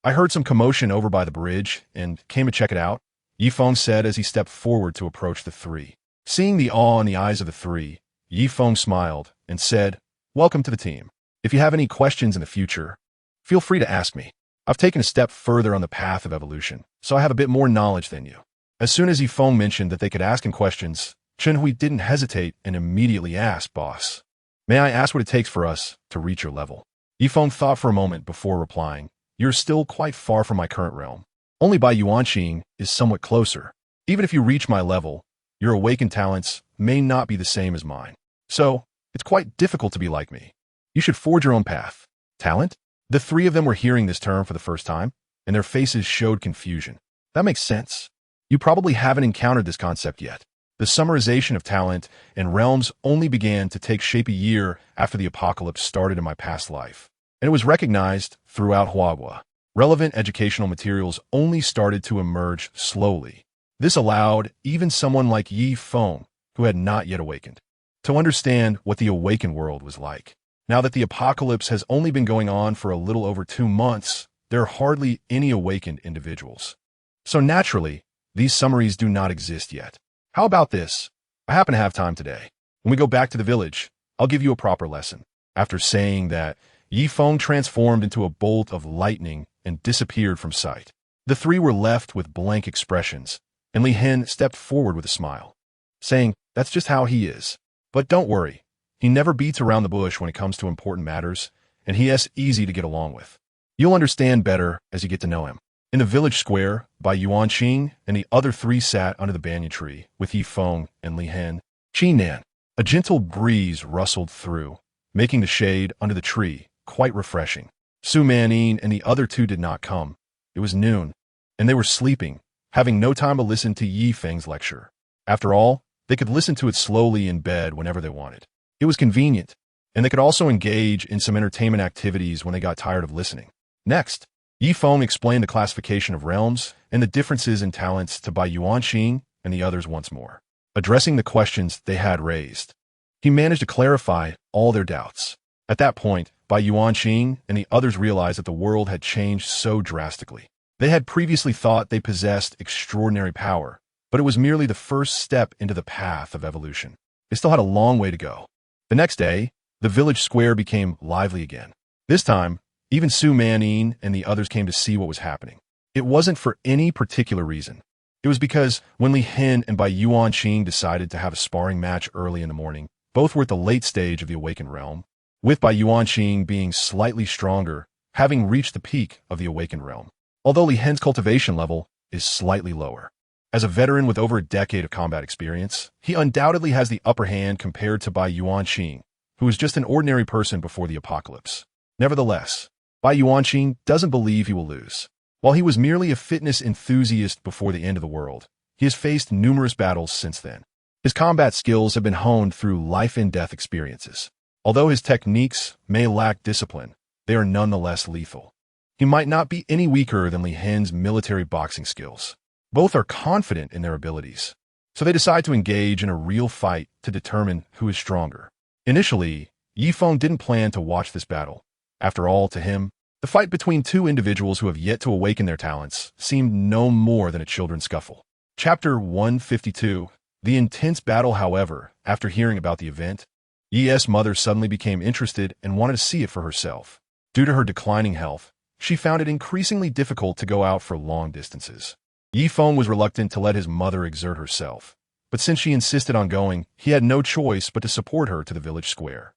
I heard some commotion over by the bridge and came to check it out, Yifeng said as he stepped forward to approach the 3. Seeing the awe in the eyes of the 3, Yifeng smiled and said, Welcome to the team. If you have any questions in the future, feel free to ask me. I've taken a step further on the path of evolution, so I have a bit more knowledge than you. As soon as Yifeng mentioned that they could ask him questions, Chenhui didn't hesitate and immediately asked, Boss, may I ask what it takes for us to reach your level? Yifeng thought for a moment before replying, You're still quite far from my current realm. Only Bai Yuanqing is somewhat closer. Even if you reach my level, your awakened talents may not be the same as mine. So, it's quite difficult to be like me. You should forge your own path. Talent? The 3 of them were hearing this term for the first time, and their faces showed confusion. That makes sense. You probably haven't encountered this concept yet. The summarization of talent and realms only began to take shape a year after the apocalypse started in my past life, and it was recognized throughout Huahua. Relevant educational materials only started to emerge slowly. This allowed even someone like Yifeng, who had not yet awakened, to understand what the awakened world was like. Now that the apocalypse has only been going on for a little over 2 months, there are hardly any awakened individuals. So naturally, these summaries do not exist yet. How about this? I happen to have time today. When we go back to the village, I'll give you a proper lesson. After saying that, Yifeng transformed into a bolt of lightning and disappeared from sight. The 3 were left with blank expressions, and Li Hen stepped forward with a smile, saying, That's just how he is. But don't worry, he never beats around the bush when it comes to important matters, and he is easy to get along with. You'll understand better as you get to know him. In the village square, Bai Yuanqing and the other 3 sat under the banyan tree with Yifeng and Li Hen. Qinan. A gentle breeze rustled through, making the shade under the tree quite refreshing. Su Manin and the other 2 did not come. It was noon, and they were sleeping, having no time to listen to Yifeng's lecture. After all, they could listen to it slowly in bed whenever they wanted. It was convenient, and they could also engage in some entertainment activities when they got tired of listening. Next, Yifeng explained the classification of realms and the differences in talents to Bai Yuanqing and the others once more, addressing the questions they had raised. He managed to clarify all their doubts. At that point, Bai Yuanqing and the others realized that the world had changed so drastically. They had previously thought they possessed extraordinary power, but it was merely the first step into the path of evolution. They still had a long way to go. The next day, the village square became lively again. This time, even Su Manin and the others came to see what was happening. It wasn't for any particular reason. It was because when Li Hen and Bai Yuanqing decided to have a sparring match early in the morning, both were at the late stage of the awakened realm, with Bai Yuanqing being slightly stronger, having reached the peak of the awakened realm, although Li Hen's cultivation level is slightly lower. As a veteran with over a decade of combat experience, he undoubtedly has the upper hand compared to Bai Yuanqing, who was just an ordinary person before the apocalypse. Nevertheless, Bai Yuanqing doesn't believe he will lose. While he was merely a fitness enthusiast before the end of the world, he has faced numerous battles since then. His combat skills have been honed through life-and-death experiences. Although his techniques may lack discipline, they are nonetheless lethal. He might not be any weaker than Li Hen's military boxing skills. Both are confident in their abilities, so they decide to engage in a real fight to determine who is stronger. Initially, Yifeng didn't plan to watch this battle. After all, to him, the fight between 2 individuals who have yet to awaken their talents seemed no more than a children's scuffle. Chapter 152. The intense battle, however, after hearing about the event, Yi's mother suddenly became interested and wanted to see it for herself. Due to her declining health, she found it increasingly difficult to go out for long distances. Yifeng was reluctant to let his mother exert herself, but since she insisted on going, he had no choice but to support her to the village square.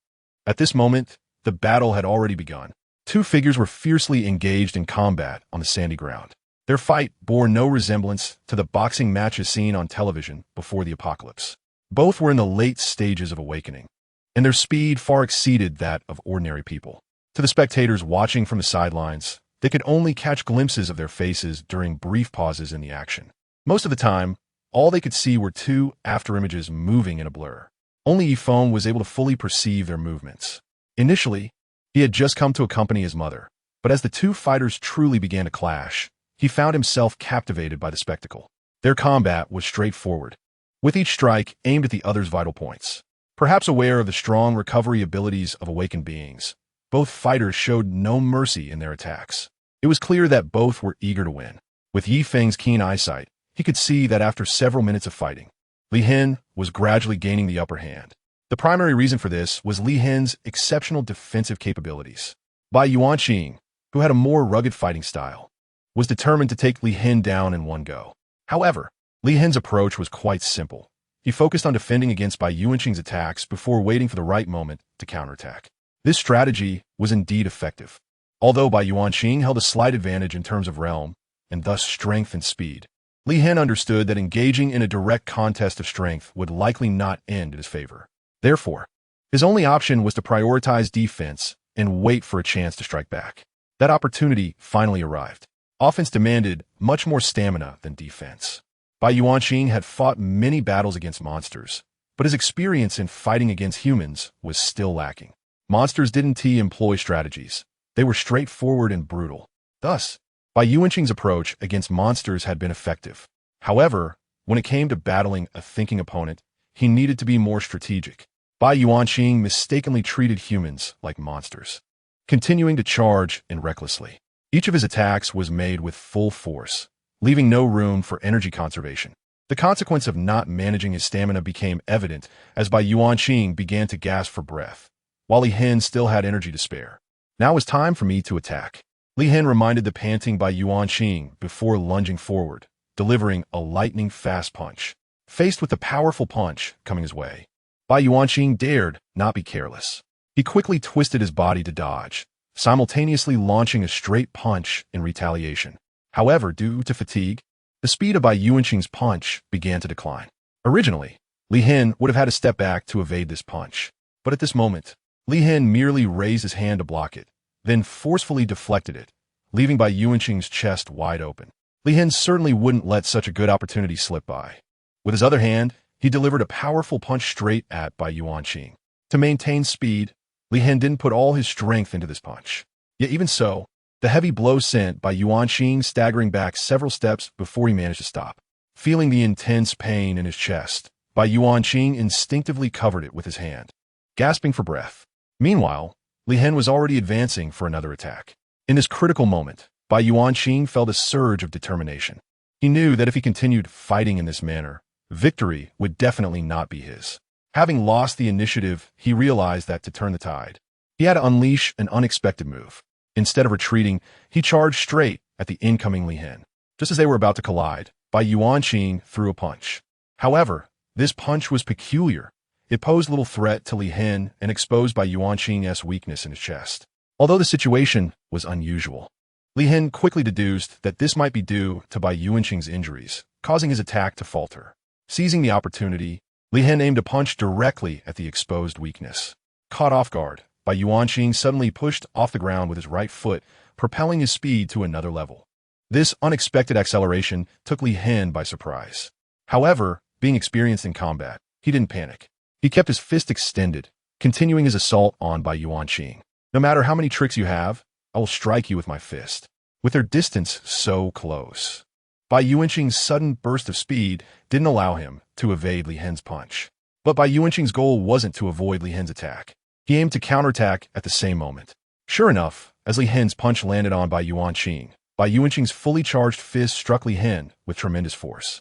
At this moment, the battle had already begun. 2 figures were fiercely engaged in combat on the sandy ground. Their fight bore no resemblance to the boxing matches seen on television before the apocalypse. Both were in the late stages of awakening, and their speed far exceeded that of ordinary people. To the spectators watching from the sidelines, they could only catch glimpses of their faces during brief pauses in the action. Most of the time, all they could see were two afterimages moving in a blur. Only Feng was able to fully perceive their movements. Initially, he had just come to accompany his mother, but as the two fighters truly began to clash, he found himself captivated by the spectacle. Their combat was straightforward, with each strike aimed at the other's vital points. Perhaps aware of the strong recovery abilities of awakened beings, both fighters showed no mercy in their attacks. It was clear that both were eager to win. With Yi Feng's keen eyesight, he could see that after several minutes of fighting, Li Hin was gradually gaining the upper hand. The primary reason for this was Li Hin's exceptional defensive capabilities. Bai Yuanqing, who had a more rugged fighting style, was determined to take Li Hin down in one go. However, Li Hin's approach was quite simple. He focused on defending against Bai Yuanqing's attacks before waiting for the right moment to counterattack. This strategy was indeed effective. Although Bai Yuanqing held a slight advantage in terms of realm, and thus strength and speed, Li Hin understood that engaging in a direct contest of strength would likely not end in his favor. Therefore, his only option was to prioritize defense and wait for a chance to strike back. That opportunity finally arrived. Offense demanded much more stamina than defense. Bai Yuanqing had fought many battles against monsters, but his experience in fighting against humans was still lacking. Monsters didn't employ strategies. They were straightforward and brutal. Thus, Bai Yuanqing's approach against monsters had been effective. However, when it came to battling a thinking opponent, he needed to be more strategic. Bai Yuanqing mistakenly treated humans like monsters, continuing to charge and recklessly. Each of his attacks was made with full force, leaving no room for energy conservation. The consequence of not managing his stamina became evident as Bai Yuanqing began to gasp for breath, while Li Hin still had energy to spare. Now was time for me to attack. Li Hin reminded the panting Bai Yuanqing before lunging forward, delivering a lightning-fast punch. Faced with the powerful punch coming his way, Bai Yuanqing dared not be careless. He quickly twisted his body to dodge, simultaneously launching a straight punch in retaliation. However, due to fatigue, the speed of Bai Yuanqing's punch began to decline. Originally, Li Hin would have had to step back to evade this punch, but at this moment, Li Hin merely raised his hand to block it, then forcefully deflected it, leaving Bai Yuanqing's chest wide open. Li Hin certainly wouldn't let such a good opportunity slip by. With his other hand, he delivered a powerful punch straight at Bai Yuanqing. To maintain speed, Li Hin didn't put all his strength into this punch. Yet even so, the heavy blow sent Bai Yuanqing staggering back several steps before he managed to stop. Feeling the intense pain in his chest, Bai Yuanqing instinctively covered it with his hand, gasping for breath. Meanwhile, Li Hin was already advancing for another attack. In this critical moment, Bai Yuanqing felt a surge of determination. He knew that if he continued fighting in this manner, victory would definitely not be his. Having lost the initiative, he realized that to turn the tide, he had to unleash an unexpected move. Instead of retreating, he charged straight at the incoming Li Hin. Just as they were about to collide, Bai Yuanqing threw a punch. However, this punch was peculiar. It posed little threat to Li Hin and exposed Bai Yuanqing's weakness in his chest. Although the situation was unusual, Li Hin quickly deduced that this might be due to Bai Yuanqing's injuries, causing his attack to falter. Seizing the opportunity, Li Hin aimed a punch directly at the exposed weakness. Caught off guard, Bai Yuanqing suddenly pushed off the ground with his right foot, propelling his speed to another level. This unexpected acceleration took Li Hin by surprise. However, being experienced in combat, he didn't panic. He kept his fist extended, continuing his assault on Bai Yuanqing. No matter how many tricks you have, I will strike you with my fist. With their distance so close, Bai Yuanqing's sudden burst of speed didn't allow him to evade Li Hin's punch. But Bai Yuanqing's goal wasn't to avoid Li Hin's attack. He aimed to counterattack at the same moment. Sure enough, as Li Hin's punch landed on Bai Yuanqing's fully charged fist struck Li Hin with tremendous force.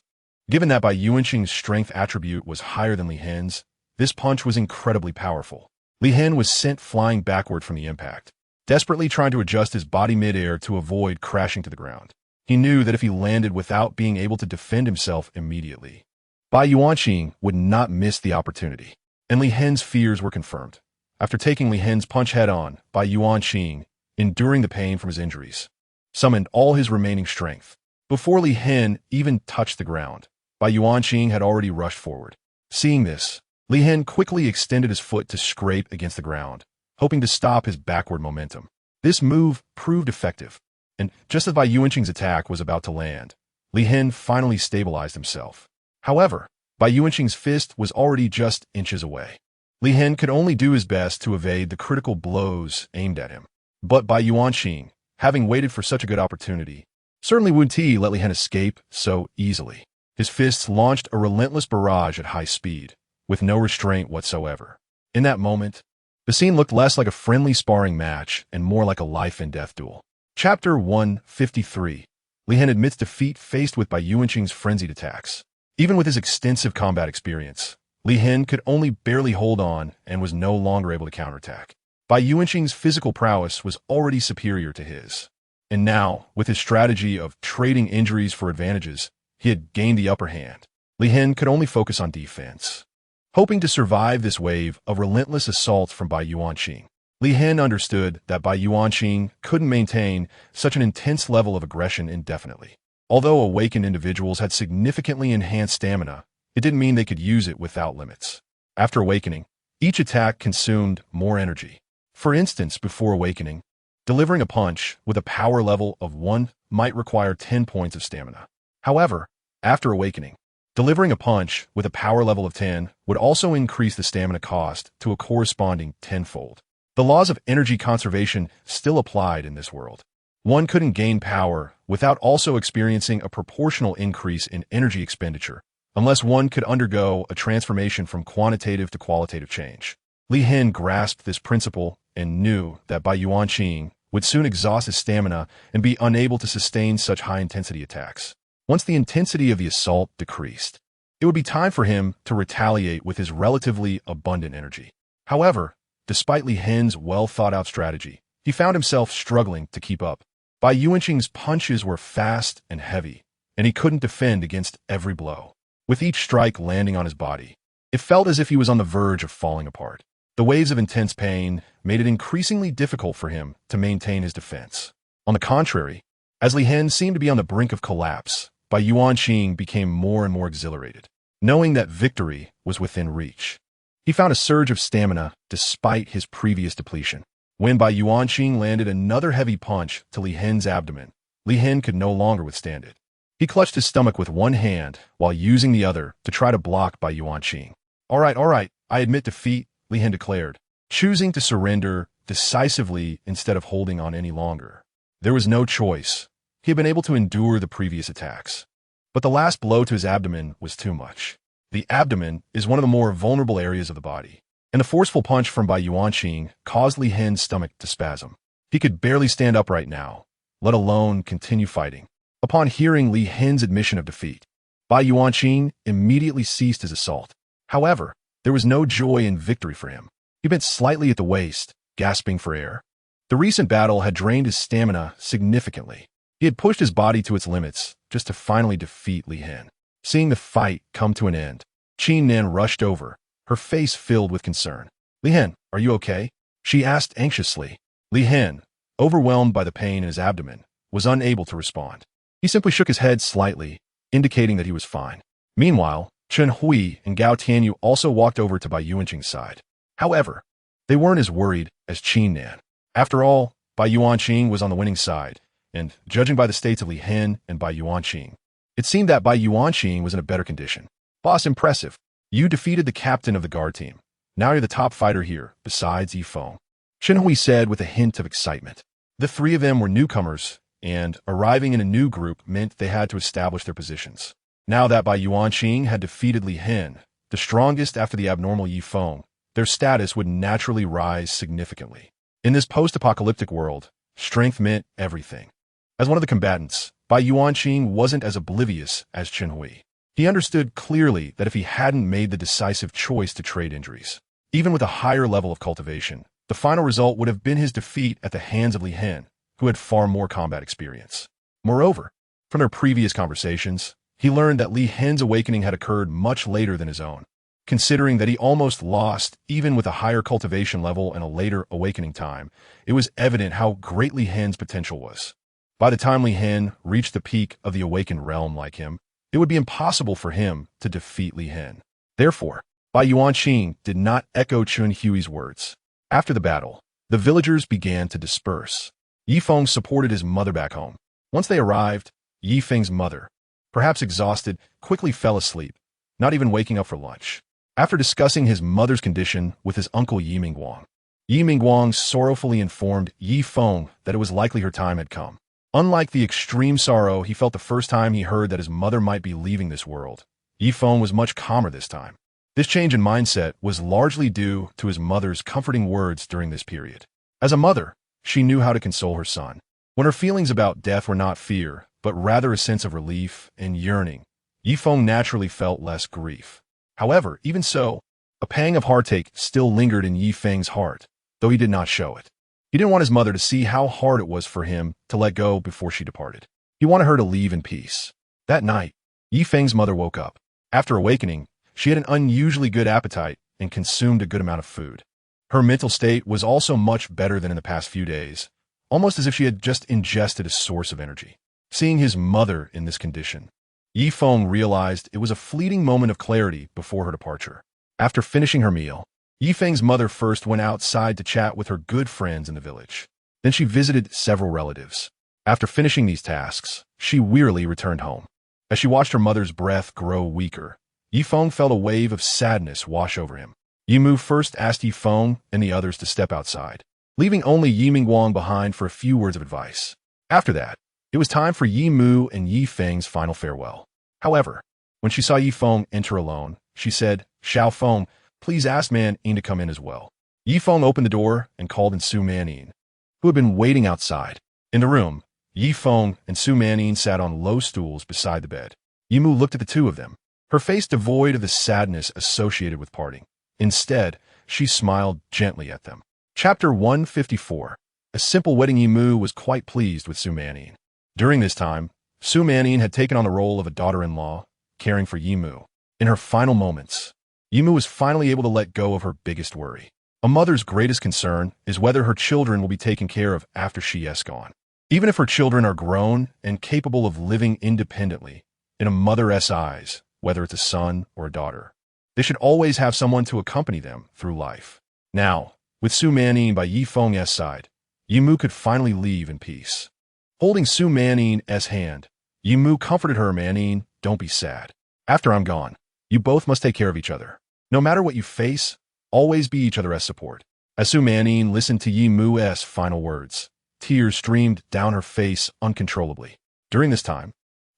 Given that Bai Yuanqing's strength attribute was higher than Li Hin's, this punch was incredibly powerful. Li Hin was sent flying backward from the impact, desperately trying to adjust his body mid-air to avoid crashing to the ground. He knew that if he landed without being able to defend himself immediately, Bai Yuanqing would not miss the opportunity. And Li Hin's fears were confirmed. After taking Li Hin's punch head-on, Bai Yuanqing, enduring the pain from his injuries, summoned all his remaining strength. Before Li Hin even touched the ground, Bai Yuanqing had already rushed forward. Seeing this, Li Hen quickly extended his foot to scrape against the ground, hoping to stop his backward momentum. This move proved effective, and just as Bai Yuanqing's attack was about to land, Li Hen finally stabilized himself. However, Bai Yuanqing's fist was already just inches away. Li Hen could only do his best to evade the critical blows aimed at him. But Bai Yuanqing, having waited for such a good opportunity, certainly wouldn't he let Li Hen escape so easily. His fists launched a relentless barrage at high speed, with no restraint whatsoever. In that moment, the scene looked less like a friendly sparring match and more like a life-and-death duel. Chapter 153. Li Hen admits defeat faced with Bai Yuanqing's frenzied attacks. Even with his extensive combat experience, Li Hen could only barely hold on and was no longer able to counterattack. Bai Yuanqing's physical prowess was already superior to his. And now, with his strategy of trading injuries for advantages, he had gained the upper hand. Li Hen could only focus on defense. Hoping to survive this wave of relentless assaults from Bai Yuanqing, Li Hen understood that Bai Yuanqing couldn't maintain such an intense level of aggression indefinitely. Although awakened individuals had significantly enhanced stamina, it didn't mean they could use it without limits. After awakening, each attack consumed more energy. For instance, before awakening, delivering a punch with a power level of 1 might require 10 points of stamina. However, after awakening, delivering a punch with a power level of 10 would also increase the stamina cost to a corresponding tenfold. The laws of energy conservation still applied in this world. One couldn't gain power without also experiencing a proportional increase in energy expenditure, unless one could undergo a transformation from quantitative to qualitative change. Li Hen grasped this principle and knew that Bai Yuanqing would soon exhaust his stamina and be unable to sustain such high-intensity attacks. Once the intensity of the assault decreased, it would be time for him to retaliate with his relatively abundant energy. However, despite Li Hen's well-thought-out strategy, he found himself struggling to keep up. Bai Yuanqing's punches were fast and heavy, and he couldn't defend against every blow. With each strike landing on his body, it felt as if he was on the verge of falling apart. The waves of intense pain made it increasingly difficult for him to maintain his defense. On the contrary, as Li Hen seemed to be on the brink of collapse, Bai Yuanqing became more and more exhilarated, knowing that victory was within reach. He found a surge of stamina despite his previous depletion. When Bai Yuanqing landed another heavy punch to Li Hen's abdomen, Li Hen could no longer withstand it. He clutched his stomach with one hand while using the other to try to block Bai Yuanqing. All right, I admit defeat, Li Hen declared, choosing to surrender decisively instead of holding on any longer. There was no choice. He had been able to endure the previous attacks. But the last blow to his abdomen was too much. The abdomen is one of the more vulnerable areas of the body, and the forceful punch from Bai Yuanqing caused Li Hen's stomach to spasm. He could barely stand upright now, let alone continue fighting. Upon hearing Li Hen's admission of defeat, Bai Yuanqing immediately ceased his assault. However, there was no joy in victory for him. He bent slightly at the waist, gasping for air. The recent battle had drained his stamina significantly. He had pushed his body to its limits just to finally defeat Li Hen. Seeing the fight come to an end, Qin Nan rushed over, her face filled with concern. Li Hen, are you okay? She asked anxiously. Li Hen, overwhelmed by the pain in his abdomen, was unable to respond. He simply shook his head slightly, indicating that he was fine. Meanwhile, Chen Hui and Gao Tianyu also walked over to Bai Yuanqing's side. However, they weren't as worried as Qin Nan. After all, Bai Yuanqing was on the winning side, and judging by the states of Li Hen and Bai Yuanqing, it seemed that Bai Yuanqing was in a better condition. Boss, impressive. You defeated the captain of the guard team. Now you're the top fighter here, besides Feng. Chen Hui said with a hint of excitement. The three of them were newcomers, and arriving in a new group meant they had to establish their positions. Now that Bai Yuanqing had defeated Li Hen, the strongest after the abnormal Feng, their status would naturally rise significantly. In this post-apocalyptic world, strength meant everything. As one of the combatants, Bai Yuanqing wasn't as oblivious as Chen Hui. He understood clearly that if he hadn't made the decisive choice to trade injuries, even with a higher level of cultivation, the final result would have been his defeat at the hands of Li Hen, who had far more combat experience. Moreover, from their previous conversations, he learned that Li Hen's awakening had occurred much later than his own. Considering that he almost lost even with a higher cultivation level and a later awakening time, it was evident how great Li Hen's potential was. By the time Li Hen reached the peak of the awakened realm like him, it would be impossible for him to defeat Li Hen. Therefore, Bai Yuanqing did not echo Chun Hui's words. After the battle, the villagers began to disperse. Yi Feng supported his mother back home. Once they arrived, Yi Feng's mother, perhaps exhausted, quickly fell asleep, not even waking up for lunch. After discussing his mother's condition with his uncle Yi Mingguang sorrowfully informed Yi Feng that it was likely her time had come. Unlike the extreme sorrow he felt the first time he heard that his mother might be leaving this world, Yi Feng was much calmer this time. This change in mindset was largely due to his mother's comforting words during this period. As a mother, she knew how to console her son. When her feelings about death were not fear, but rather a sense of relief and yearning, Yi Feng naturally felt less grief. However, even so, a pang of heartache still lingered in Yi Feng's heart, though he did not show it. He didn't want his mother to see how hard it was for him to let go before she departed. He wanted her to leave in peace. That night, Yi Feng's mother woke up. After awakening, she had an unusually good appetite and consumed a good amount of food. Her mental state was also much better than in the past few days, almost as if she had just ingested a source of energy. Seeing his mother in this condition, Yi Feng realized it was a fleeting moment of clarity before her departure. After finishing her meal, Yi Feng's mother first went outside to chat with her good friends in the village. Then she visited several relatives. After finishing these tasks, she wearily returned home. As she watched her mother's breath grow weaker, Yi Feng felt a wave of sadness wash over him. Yi Mu first asked Yi Feng and the others to step outside, leaving only Yi Mingguang behind for a few words of advice. After that, it was time for Yi Mu and Yi Feng's final farewell. However, when she saw Yi Feng enter alone, she said, "Xiao Feng, please ask Man Yin to come in as well." Yi Feng opened the door and called in Su Manyin, who had been waiting outside. In the room, Yi Feng and Su Manyin sat on low stools beside the bed. Yi Mu looked at the two of them, her face devoid of the sadness associated with parting. Instead, she smiled gently at them. Chapter 154. A simple wedding. Yi Mu was quite pleased with Su Manyin. During this time, Su Manyin had taken on the role of a daughter-in-law, caring for Yi Mu. In her final moments, Yi Mu was finally able to let go of her biggest worry. A mother's greatest concern is whether her children will be taken care of after she is gone. Even if her children are grown and capable of living independently, in a mother's eyes, whether it's a son or a daughter, they should always have someone to accompany them through life. Now, with Su Manyin by Yi Feng's side, Yi Mu could finally leave in peace. Holding Su Manyin's hand, Yi Mu comforted her. "Manyin, don't be sad. After I'm gone, you both must take care of each other. No matter what you face, always be each other's support." As Su Manyin listened to Yi Mu's final words, tears streamed down her face uncontrollably. During this time,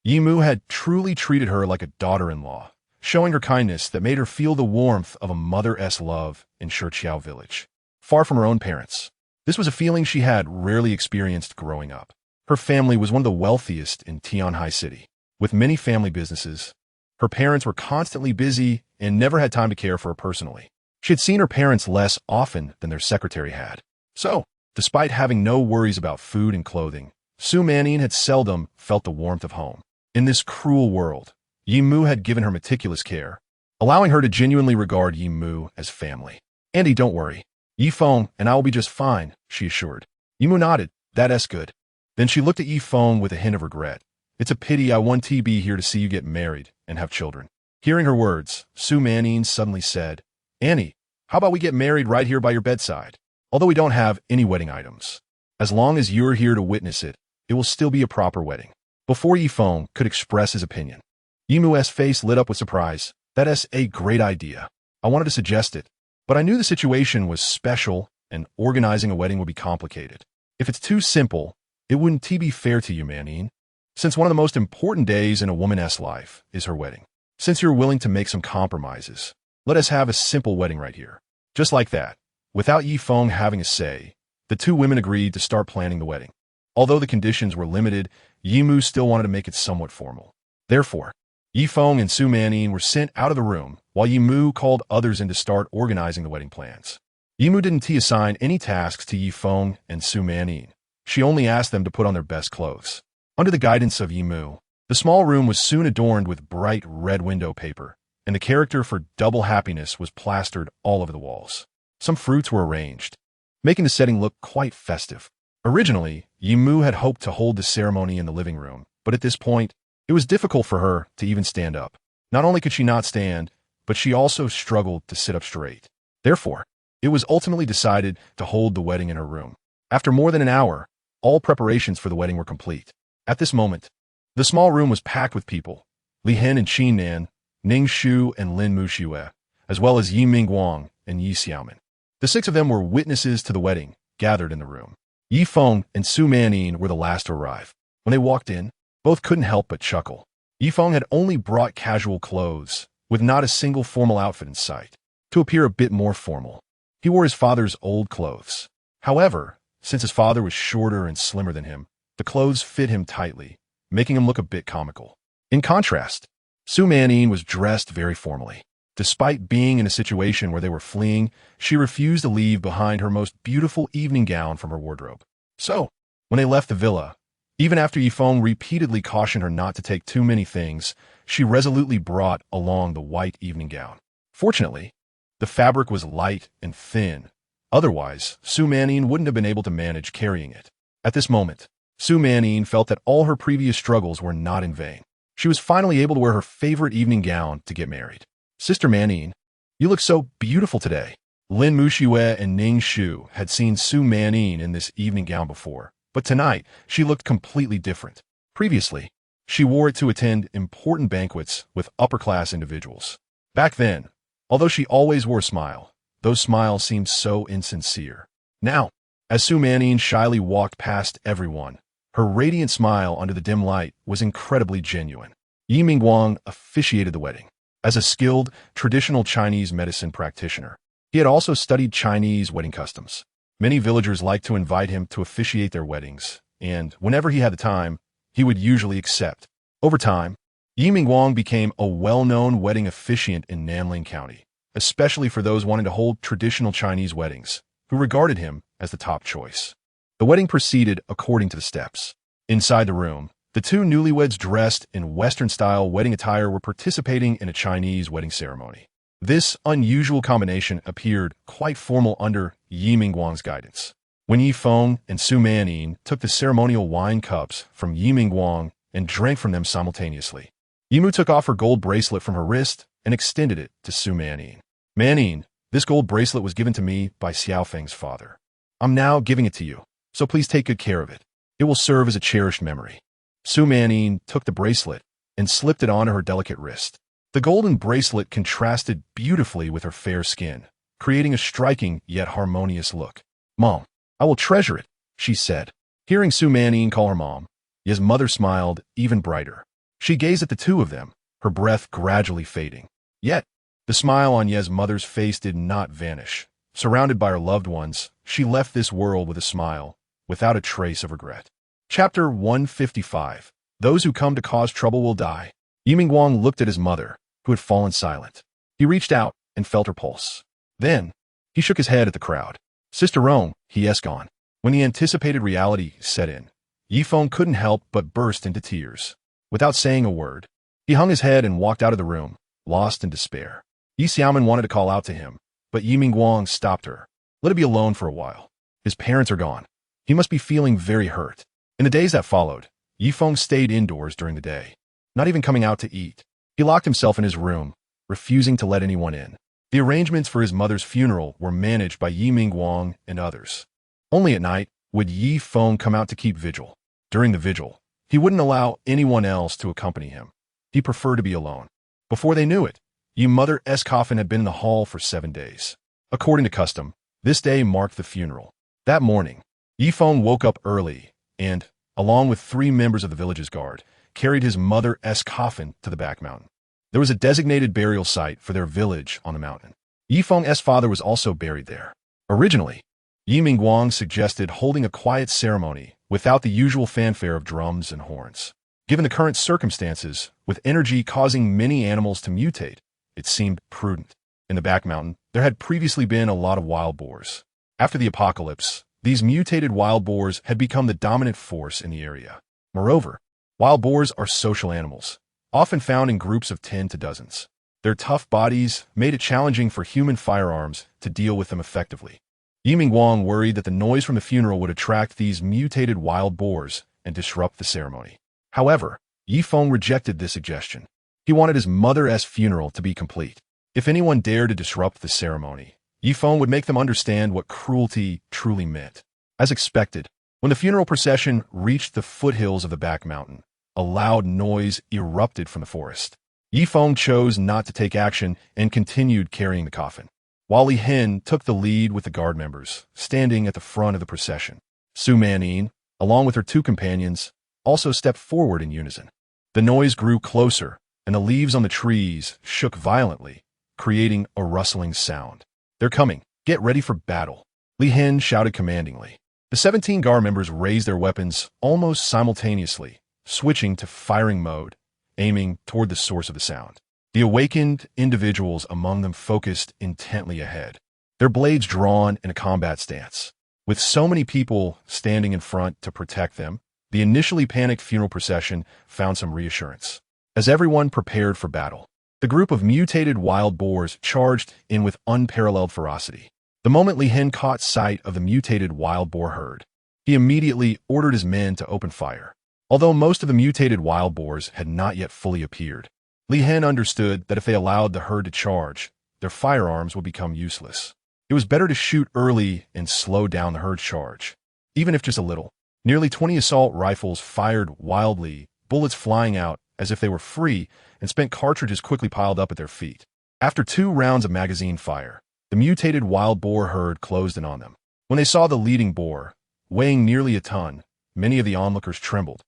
Yi Mu had truly treated her like a daughter-in-law, showing her kindness that made her feel the warmth of a mother's love in Shiqiao village. Far from her own parents, this was a feeling she had rarely experienced growing up. Her family was one of the wealthiest in Tianhai City. With many family businesses, her parents were constantly busy and never had time to care for her personally. She had seen her parents less often than their secretary had. So, despite having no worries about food and clothing, Su Manyin had seldom felt the warmth of home. In this cruel world, Yi Mu had given her meticulous care, allowing her to genuinely regard Yi Mu as family. "Andy, don't worry. Yi Feng and I will be just fine," she assured. Yi Mu nodded. "That's good." Then she looked at Yi Feng with a hint of regret. "It's a pity I won't be here to see you get married and have children." Hearing her words, Su Manyin suddenly said, "Annie, how about we get married right here by your bedside? Although we don't have any wedding items. As long as you're here to witness it, it will still be a proper wedding." Before Yi Feng could express his opinion, Yi Mu's face lit up with surprise. "That's a great idea. I wanted to suggest it, but I knew the situation was special and organizing a wedding would be complicated. If it's too simple, it wouldn't be fair to you, Manyin. Since one of the most important days in a woman's life is her wedding. Since you're willing to make some compromises, let us have a simple wedding right here." Just like that, without Yi Feng having a say, the two women agreed to start planning the wedding. Although the conditions were limited, Yi Mu still wanted to make it somewhat formal. Therefore, Yi Feng and Su Manyin were sent out of the room, while Yi Mu called others in to start organizing the wedding plans. Yi Mu didn't assign any tasks to Yi Feng and Su Manyin. She only asked them to put on their best clothes. Under the guidance of Yi Mu, the small room was soon adorned with bright red window paper, and the character for double happiness was plastered all over the walls. Some fruits were arranged, making the setting look quite festive. Originally, Yi Mu had hoped to hold the ceremony in the living room, but at this point, it was difficult for her to even stand up. Not only could she not stand, but she also struggled to sit up straight. Therefore, it was ultimately decided to hold the wedding in her room. After more than an hour, all preparations for the wedding were complete. At this moment, the small room was packed with people: Li Hen and Qin Nan, Ning Shu and Lin Muxue, as well as Yi Mingguang and Yi Xiaomin. The 6 of them were witnesses to the wedding, gathered in the room. Yi Feng and Su Manin were the last to arrive. When they walked in, both couldn't help but chuckle. Yi Feng had only brought casual clothes, with not a single formal outfit in sight. To appear a bit more formal, he wore his father's old clothes. However, since his father was shorter and slimmer than him, the clothes fit him tightly, making him look a bit comical. In contrast, Su Manin was dressed very formally. Despite being in a situation where they were fleeing, she refused to leave behind her most beautiful evening gown from her wardrobe. So, when they left the villa, even after Yi Feng repeatedly cautioned her not to take too many things, she resolutely brought along the white evening gown. Fortunately, the fabric was light and thin. Otherwise, Su Manin wouldn't have been able to manage carrying it. At this moment, Su Manin felt that all her previous struggles were not in vain. She was finally able to wear her favorite evening gown to get married. "Sister Manin, you look so beautiful today." Lin Muxue and Ning Shu had seen Su Manin in this evening gown before, but tonight she looked completely different. Previously, she wore it to attend important banquets with upper-class individuals. Back then, although she always wore a smile, those smiles seemed so insincere. Now, as Su Manin shyly walked past everyone, her radiant smile under the dim light was incredibly genuine. Yi Mingguang officiated the wedding. As a skilled, traditional Chinese medicine practitioner, he had also studied Chinese wedding customs. Many villagers liked to invite him to officiate their weddings, and whenever he had the time, he would usually accept. Over time, Yi Mingguang became a well-known wedding officiant in Nanling County, especially for those wanting to hold traditional Chinese weddings, who regarded him as the top choice. The wedding proceeded according to the steps. Inside the room, the 2 newlyweds dressed in Western-style wedding attire were participating in a Chinese wedding ceremony. This unusual combination appeared quite formal under Yi Mingguang's guidance. When Yi Feng and Su Manin took the ceremonial wine cups from Yi Mingguang and drank from them simultaneously, Yimu took off her gold bracelet from her wrist and extended it to Su Manin. "Manin, this gold bracelet was given to me by Xiao Feng's father. I'm now giving it to you, so please take good care of it. It will serve as a cherished memory." Su Manin took the bracelet and slipped it onto her delicate wrist. The golden bracelet contrasted beautifully with her fair skin, creating a striking yet harmonious look. "Mom, I will treasure it," she said. Hearing Su Manin call her mom, Ye's mother smiled even brighter. She gazed at the 2 of them, her breath gradually fading. Yet, the smile on Ye's mother's face did not vanish. Surrounded by her loved ones, she left this world with a smile, without a trace of regret. Chapter 155. Those who come to cause trouble will die. Yi Mingguang looked at his mother, who had fallen silent. He reached out and felt her pulse. Then, he shook his head at the crowd. "Sister Rome," he asked on. When the anticipated reality set in, Yi Feng couldn't help but burst into tears. Without saying a word, he hung his head and walked out of the room, lost in despair. Yi Xiaomin wanted to call out to him, but Yi Mingguang stopped her. "Let it be alone for a while. His parents are gone. He must be feeling very hurt." In the days that followed, Yi Feng stayed indoors during the day, not even coming out to eat. He locked himself in his room, refusing to let anyone in. The arrangements for his mother's funeral were managed by Yi Mingguang and others. Only at night would Yi Feng come out to keep vigil. During the vigil, he wouldn't allow anyone else to accompany him. He preferred to be alone. Before they knew it, Yi Mother's coffin had been in the hall for 7 days. According to custom, this day marked the funeral. That morning, Yi Feng woke up early and, along with 3 members of the village's guard, carried his mother's coffin to the back mountain. There was a designated burial site for their village on the mountain. Yi Feng's father was also buried there. Originally, Yi Mingguang suggested holding a quiet ceremony without the usual fanfare of drums and horns. Given the current circumstances, with energy causing many animals to mutate, it seemed prudent. In the back mountain, there had previously been a lot of wild boars. After the apocalypse, these mutated wild boars had become the dominant force in the area. Moreover, wild boars are social animals, often found in groups of 10 to dozens. Their tough bodies made it challenging for human firearms to deal with them effectively. Yi Mingguang worried that the noise from the funeral would attract these mutated wild boars and disrupt the ceremony. However, Yi Feng rejected this suggestion. He wanted his mother's funeral to be complete. If anyone dared to disrupt the ceremony, Yi Feng would make them understand what cruelty truly meant. As expected, when the funeral procession reached the foothills of the back mountain, a loud noise erupted from the forest. Yi Feng chose not to take action and continued carrying the coffin, while Li Hen took the lead with the guard members, standing at the front of the procession. Su Manyin, along with her two companions, also stepped forward in unison. The noise grew closer, and the leaves on the trees shook violently, creating a rustling sound. "They're coming. Get ready for battle," Li Hen shouted commandingly. The 17 guard members raised their weapons almost simultaneously, switching to firing mode, aiming toward the source of the sound. The awakened individuals among them focused intently ahead, their blades drawn in a combat stance. With so many people standing in front to protect them, the initially panicked funeral procession found some reassurance. As everyone prepared for battle, the group of mutated wild boars charged in with unparalleled ferocity. The moment Li Hen caught sight of the mutated wild boar herd, he immediately ordered his men to open fire. Although most of the mutated wild boars had not yet fully appeared, Li Hen understood that if they allowed the herd to charge, their firearms would become useless. It was better to shoot early and slow down the herd's charge, even if just a little. Nearly 20 assault rifles fired wildly, bullets flying out as if they were free, and spent cartridges quickly piled up at their feet. After 2 rounds of magazine fire, the mutated wild boar herd closed in on them. When they saw the leading boar, weighing nearly a ton, many of the onlookers trembled,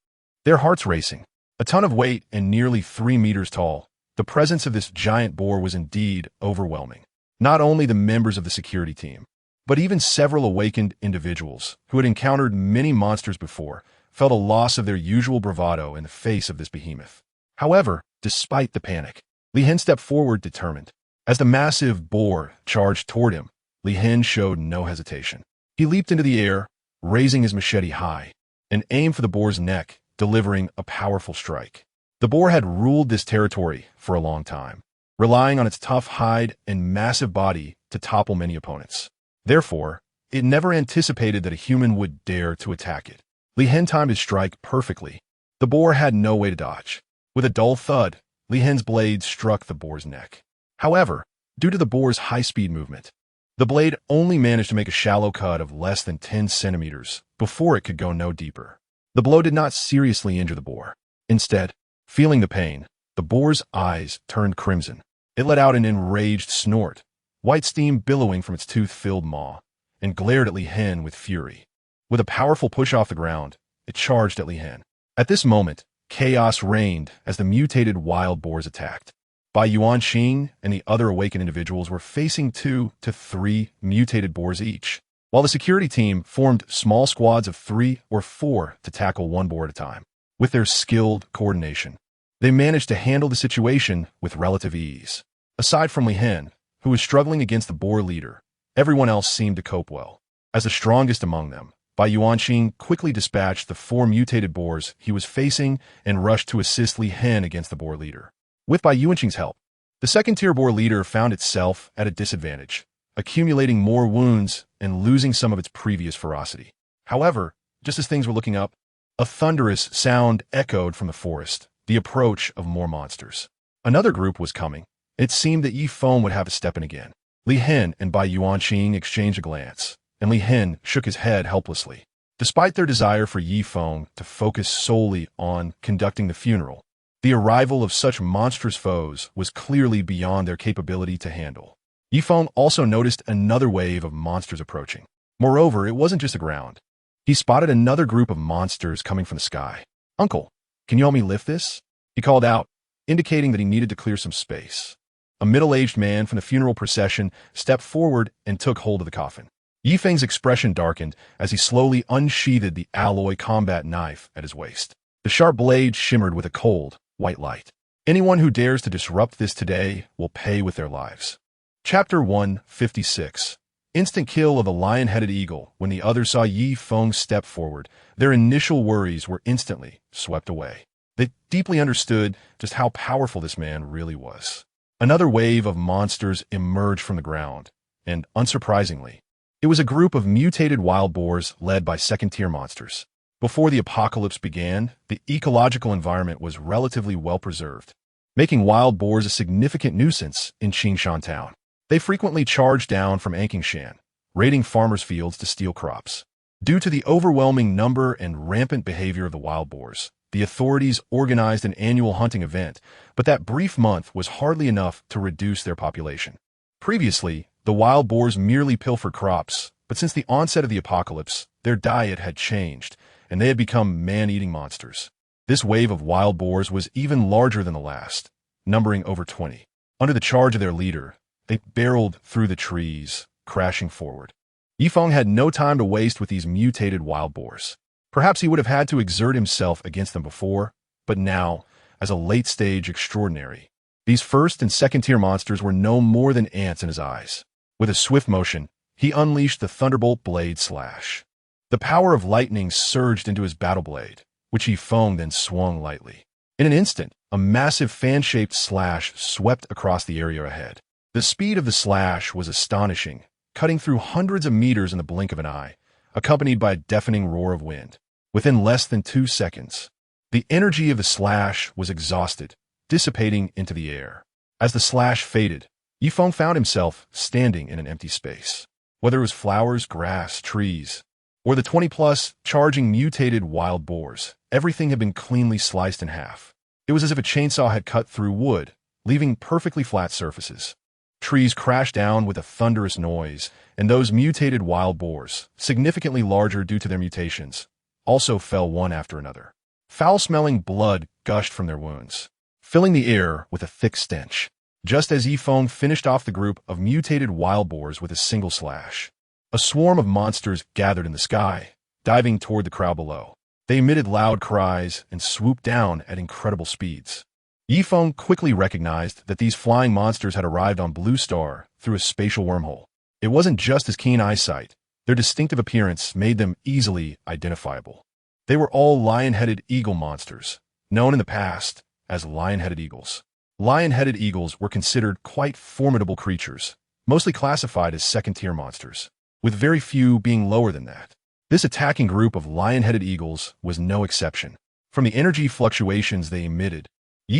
their hearts racing. A ton of weight and nearly 3 meters tall, the presence of this giant boar was indeed overwhelming. Not only the members of the security team, but even several awakened individuals who had encountered many monsters before felt a loss of their usual bravado in the face of this behemoth. However, despite the panic, Li Hen stepped forward determined. As the massive boar charged toward him, Li Hen showed no hesitation. He leaped into the air, raising his machete high, and aimed for the boar's neck, delivering a powerful strike. The boar had ruled this territory for a long time, relying on its tough hide and massive body to topple many opponents. Therefore, it never anticipated that a human would dare to attack it. Li Hen timed his strike perfectly. The boar had no way to dodge. With a dull thud, Li Hen's blade struck the boar's neck. However, due to the boar's high-speed movement, the blade only managed to make a shallow cut of less than 10 centimeters before it could go no deeper. The blow did not seriously injure the boar. Instead, feeling the pain, the boar's eyes turned crimson. It let out an enraged snort, white steam billowing from its tooth-filled maw, and glared at Li Hen with fury. With a powerful push off the ground, it charged at Li Hen. At this moment, chaos reigned as the mutated wild boars attacked. Bai Yuanxing and the other awakened individuals were facing 2 to 3 mutated boars each, while the security team formed small squads of 3 or 4 to tackle one boar at a time. With their skilled coordination, they managed to handle the situation with relative ease. Aside from Li Hen, who was struggling against the boar leader, everyone else seemed to cope well. As the strongest among them, Bai Yuanxing quickly dispatched the 4 mutated boars he was facing and rushed to assist Li Hen against the boar leader. With Bai Yuanxing's help, the second-tier boar leader found itself at a disadvantage, accumulating more wounds and losing some of its previous ferocity. However, just as things were looking up, a thunderous sound echoed from the forest, the approach of more monsters. Another group was coming. It seemed that Yi Feng would have a step in again. Li Hen and Bai Yuanxing exchanged a glance, and Li Hen shook his head helplessly. Despite their desire for Yi Feng to focus solely on conducting the funeral, the arrival of such monstrous foes was clearly beyond their capability to handle. Yi Feng also noticed another wave of monsters approaching. Moreover, it wasn't just the ground. He spotted another group of monsters coming from the sky. "Uncle, can you help me lift this?" he called out, indicating that he needed to clear some space. A middle-aged man from the funeral procession stepped forward and took hold of the coffin. Yi Feng's expression darkened as he slowly unsheathed the alloy combat knife at his waist. The sharp blade shimmered with a cold, white light. Anyone who dares to disrupt this today will pay with their lives. Chapter 156. Instant kill of the lion-headed eagle. When the others saw Yi Feng step forward, their initial worries were instantly swept away. They deeply understood just how powerful this man really was. Another wave of monsters emerged from the ground, and unsurprisingly, it was a group of mutated wild boars led by second-tier monsters. Before the apocalypse began, the ecological environment was relatively well preserved. making wild boars a significant nuisance in Qingshan town. They frequently charged down from Ankingshan, raiding farmers' fields to steal crops. Due to the overwhelming number and rampant behavior of the wild boars, the authorities organized an annual hunting event, but that brief month was hardly enough to reduce their population. Previously, the wild boars merely pilfered crops, but since the onset of the apocalypse, their diet had changed, and they had become man-eating monsters. This wave of wild boars was even larger than the last, numbering over 20. Under the charge of their leader, they barreled through the trees, crashing forward. Feng had no time to waste with these mutated wild boars. Perhaps he would have had to exert himself against them before, but now, as a late-stage extraordinary, these first- and second-tier monsters were no more than ants in his eyes. With a swift motion, he unleashed the Thunderbolt Blade Slash. The power of lightning surged into his battle blade, which Feng then swung lightly. In an instant, a massive fan-shaped slash swept across the area ahead. The speed of the slash was astonishing, cutting through hundreds of meters in the blink of an eye, accompanied by a deafening roar of wind. Within less than 2 seconds, the energy of the slash was exhausted, dissipating into the air. As the slash faded, Feng found himself standing in an empty space. Whether it was flowers, grass, trees, or the 20-plus charging mutated wild boars, everything had been cleanly sliced in half. It was as if a chainsaw had cut through wood, leaving perfectly flat surfaces. Trees crashed down with a thunderous noise, and those mutated wild boars, significantly larger due to their mutations, also fell one after another. Foul-smelling blood gushed from their wounds, filling the air with a thick stench, just as Feng finished off the group of mutated wild boars with a single slash. A swarm of monsters gathered in the sky, diving toward the crowd below. They emitted loud cries and swooped down at incredible speeds. Feng quickly recognized that these flying monsters had arrived on Blue Star through a spatial wormhole. It wasn't just his keen eyesight. Their distinctive appearance made them easily identifiable. They were all lion-headed eagle monsters, known in the past as lion-headed eagles. Lion-headed eagles were considered quite formidable creatures, mostly classified as second-tier monsters, with very few being lower than that. This attacking group of lion-headed eagles was no exception. From the energy fluctuations they emitted,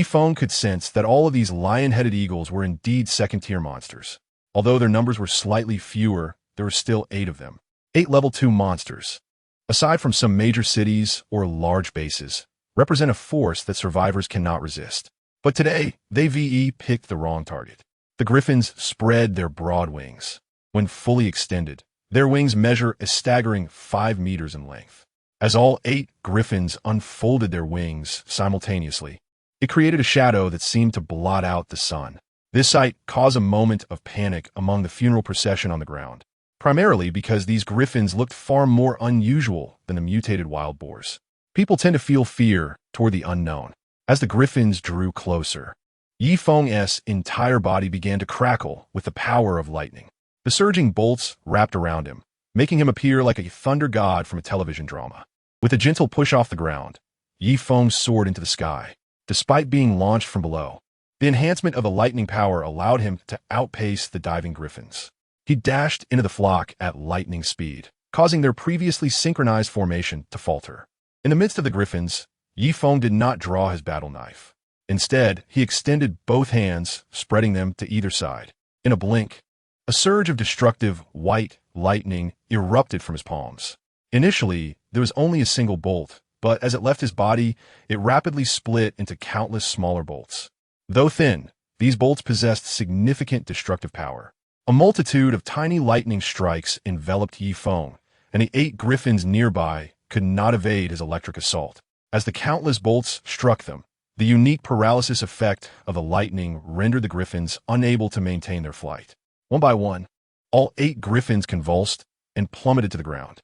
Feng could sense that all of these lion-headed eagles were indeed second-tier monsters. Although their numbers were slightly fewer, there were still 8 of them. 8 level 2 monsters. Aside from some major cities or large bases, represent a force that survivors cannot resist. But today, they picked the wrong target. The griffins spread their broad wings. When fully extended, their wings measure a staggering 5 meters in length. As all 8 griffins unfolded their wings simultaneously, it created a shadow that seemed to blot out the sun. This sight caused a moment of panic among the funeral procession on the ground, primarily because these griffins looked far more unusual than the mutated wild boars. People tend to feel fear toward the unknown. As the griffins drew closer, Feng's entire body began to crackle with the power of lightning. The surging bolts wrapped around him, making him appear like a thunder god from a television drama. With a gentle push off the ground, Feng soared into the sky. Despite being launched from below, the enhancement of the lightning power allowed him to outpace the diving griffins. He dashed into the flock at lightning speed, causing their previously synchronized formation to falter. In the midst of the griffins, Feng did not draw his battle knife. Instead, he extended both hands, spreading them to either side. In a blink, a surge of destructive, white lightning erupted from his palms. Initially, there was only a single bolt, but as it left his body, it rapidly split into countless smaller bolts. Though thin, these bolts possessed significant destructive power. A multitude of tiny lightning strikes enveloped Feng, and the 8 griffins nearby could not evade his electric assault. As the countless bolts struck them, the unique paralysis effect of the lightning rendered the griffins unable to maintain their flight. One by one, all 8 griffins convulsed and plummeted to the ground.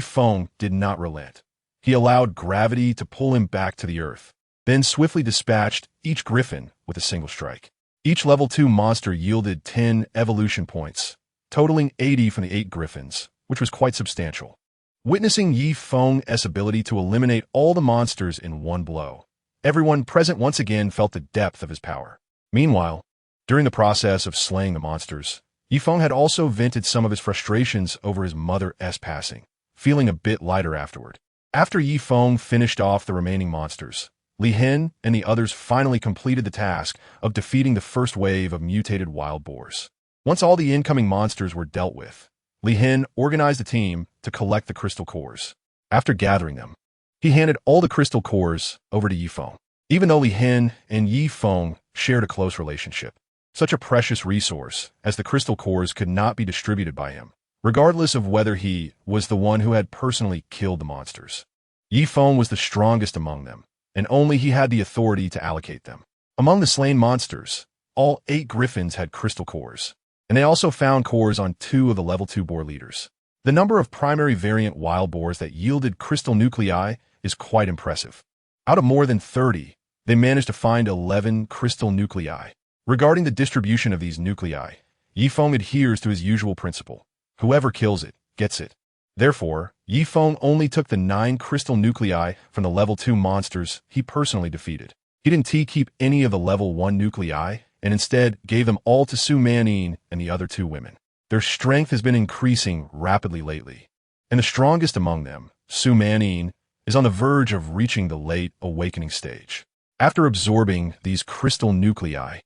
Feng did not relent. He allowed gravity to pull him back to the earth, then swiftly dispatched each griffin with a single strike. Each level 2 monster yielded 10 evolution points, totaling 80 from the 8 griffins, which was quite substantial. Witnessing Feng's ability to eliminate all the monsters in one blow, everyone present once again felt the depth of his power. Meanwhile, during the process of slaying the monsters, Feng had also vented some of his frustrations over his mother's passing, feeling a bit lighter afterward. After Feng finished off the remaining monsters, Li Hin and the others finally completed the task of defeating the first wave of mutated wild boars. Once all the incoming monsters were dealt with, Li Hin organized a team to collect the crystal cores. After gathering them, he handed all the crystal cores over to Yi Feng. Even though Li Hin and Yi Feng shared a close relationship, such a precious resource as the crystal cores could not be distributed by him, regardless of whether he was the one who had personally killed the monsters. Yi Feng was the strongest among them, and only he had the authority to allocate them. Among the slain monsters, all 8 griffins had crystal cores, and they also found cores on 2 of the level 2 boar leaders. The number of primary variant wild boars that yielded crystal nuclei is quite impressive. Out of more than 30, they managed to find 11 crystal nuclei. Regarding the distribution of these nuclei, Yi Feng adheres to his usual principle: whoever kills it, gets it. Therefore, Yi Feng only took the 9 crystal nuclei from the level 2 monsters he personally defeated. He didn't keep any of the level 1 nuclei, and instead gave them all to Su Manyin and the other 2 women. Their strength has been increasing rapidly lately, and the strongest among them, Su Manyin, is on the verge of reaching the late awakening stage. After absorbing these crystal nuclei,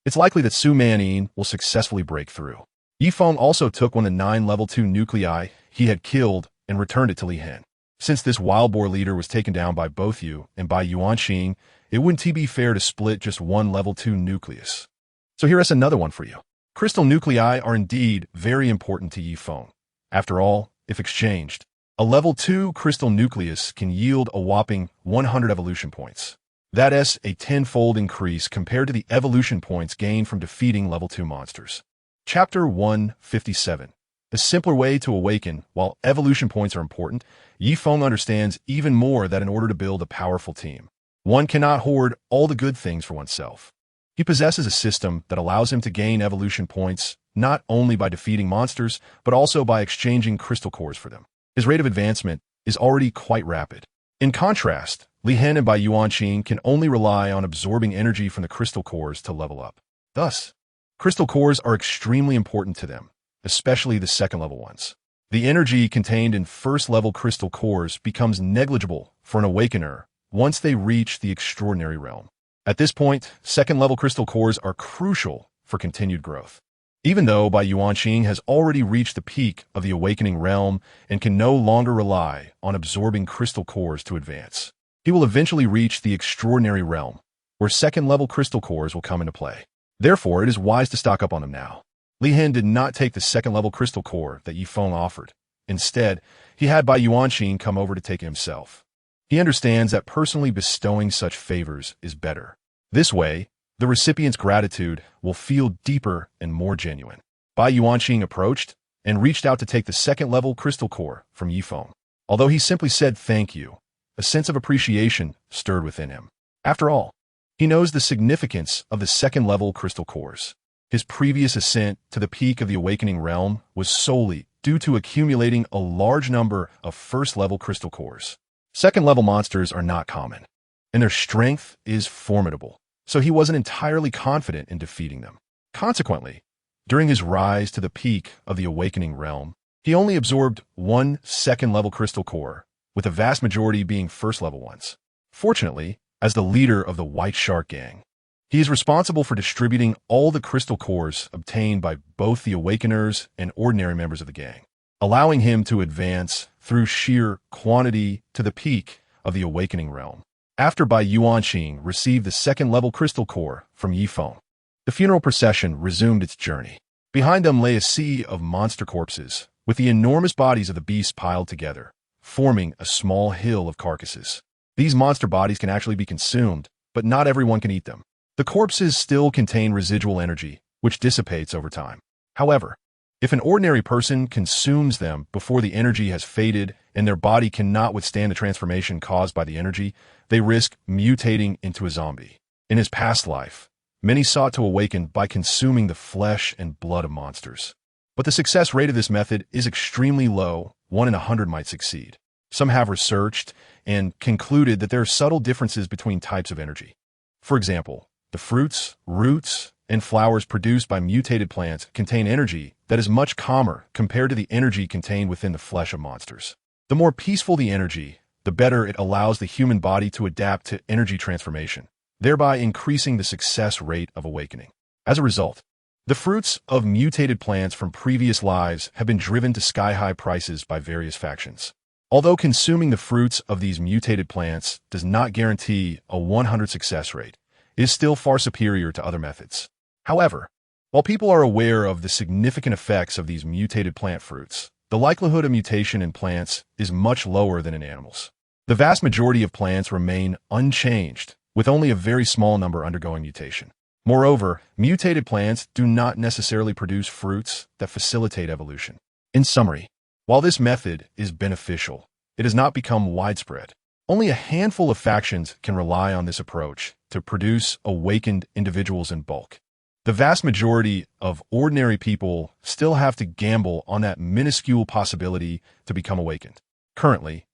it's likely that Su Manyin will successfully break through. Yi Feng also took one of the 9 level 2 nuclei he had killed and returned it to Li Hin. Since this wild boar leader was taken down by both you and by Yuanqing, it wouldn't be fair to split just one level 2 nucleus. So here's another one for you. Crystal nuclei are indeed very important to Yi Feng. After all, if exchanged, a level 2 crystal nucleus can yield a whopping 100 evolution points. That is a 10-fold increase compared to the evolution points gained from defeating level 2 monsters. Chapter 157. A simpler way to awaken. While evolution points are important, Yi Feng understands even more that in order to build a powerful team, one cannot hoard all the good things for oneself. He possesses a system that allows him to gain evolution points not only by defeating monsters, but also by exchanging crystal cores for them. His rate of advancement is already quite rapid. In contrast, Li Hin and Bai Yuanqing can only rely on absorbing energy from the crystal cores to level up. Thus, crystal cores are extremely important to them, especially the second-level ones. The energy contained in first-level crystal cores becomes negligible for an awakener once they reach the extraordinary realm. At this point, second-level crystal cores are crucial for continued growth. Even though Bai Yuanqing has already reached the peak of the awakening realm and can no longer rely on absorbing crystal cores to advance, he will eventually reach the extraordinary realm, where second-level crystal cores will come into play. Therefore, it is wise to stock up on them now. Li Hin did not take the second-level crystal core that Yi Feng offered. Instead, he had Bai Yuanqing come over to take it himself. He understands that personally bestowing such favors is better. This way, the recipient's gratitude will feel deeper and more genuine. Bai Yuanqing approached and reached out to take the second-level crystal core from Yi Feng. Although he simply said thank you, a sense of appreciation stirred within him. After all, he knows the significance of the second-level crystal cores. His previous ascent to the peak of the awakening realm was solely due to accumulating a large number of first-level crystal cores. Second-level monsters are not common, and their strength is formidable, so he wasn't entirely confident in defeating them. Consequently, during his rise to the peak of the awakening realm, he only absorbed 1 second-level crystal core, with the vast majority being first-level ones. Fortunately, as the leader of the White Shark Gang, he is responsible for distributing all the crystal cores obtained by both the Awakeners and ordinary members of the gang, allowing him to advance through sheer quantity to the peak of the awakening realm. After Bai Yuanqing received the second-level crystal core from Yi Feng, the funeral procession resumed its journey. Behind them lay a sea of monster corpses, with the enormous bodies of the beasts piled together, forming a small hill of carcasses. These monster bodies can actually be consumed, but not everyone can eat them. The corpses still contain residual energy, which dissipates over time. However, if an ordinary person consumes them before the energy has faded and their body cannot withstand the transformation caused by the energy, they risk mutating into a zombie. In his past life, many sought to awaken by consuming the flesh and blood of monsters. But the success rate of this method is extremely low. 1 in 100 might succeed. Some have researched and concluded that there are subtle differences between types of energy. For example, the fruits, roots, and flowers produced by mutated plants contain energy that is much calmer compared to the energy contained within the flesh of monsters. The more peaceful the energy, the better it allows the human body to adapt to energy transformation, thereby increasing the success rate of awakening. As a result, the fruits of mutated plants from previous lives have been driven to sky-high prices by various factions. Although consuming the fruits of these mutated plants does not guarantee a 100 success rate, it is still far superior to other methods. However, while people are aware of the significant effects of these mutated plant fruits, the likelihood of mutation in plants is much lower than in animals. The vast majority of plants remain unchanged, with only a very small number undergoing mutation. Moreover, mutated plants do not necessarily produce fruits that facilitate evolution. In summary, while this method is beneficial, it has not become widespread. Only a handful of factions can rely on this approach to produce awakened individuals in bulk. The vast majority of ordinary people still have to gamble on that minuscule possibility to become awakened. Currently,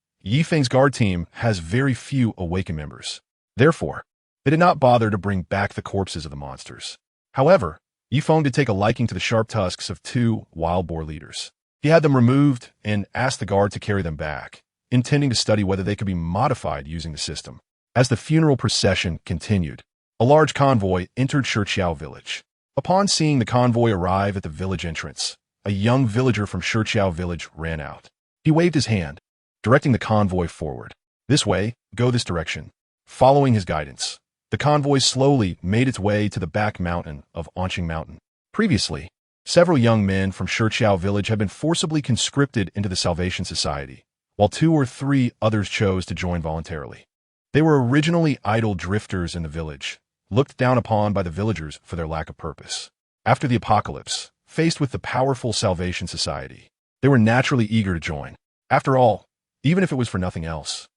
Feng's guard team has very few awakened members. Therefore, they did not bother to bring back the corpses of the monsters. However, Feng did take a liking to the sharp tusks of 2 wild boar leaders. He had them removed and asked the guard to carry them back, intending to study whether they could be modified using the system. As the funeral procession continued, a large convoy entered Shiqiao village. Upon seeing the convoy arrive at the village entrance, a young villager from Shiqiao village ran out. He waved his hand, directing the convoy forward. This way, go this direction. Following his guidance, the convoy slowly made its way to the back mountain of Anqing Mountain. Previously, several young men from Shiqiao village had been forcibly conscripted into the Salvation Society, while 2 or 3 others chose to join voluntarily. They were originally idle drifters in the village, looked down upon by the villagers for their lack of purpose. After the apocalypse, faced with the powerful Salvation Society, they were naturally eager to join. After all, even if it was for nothing else,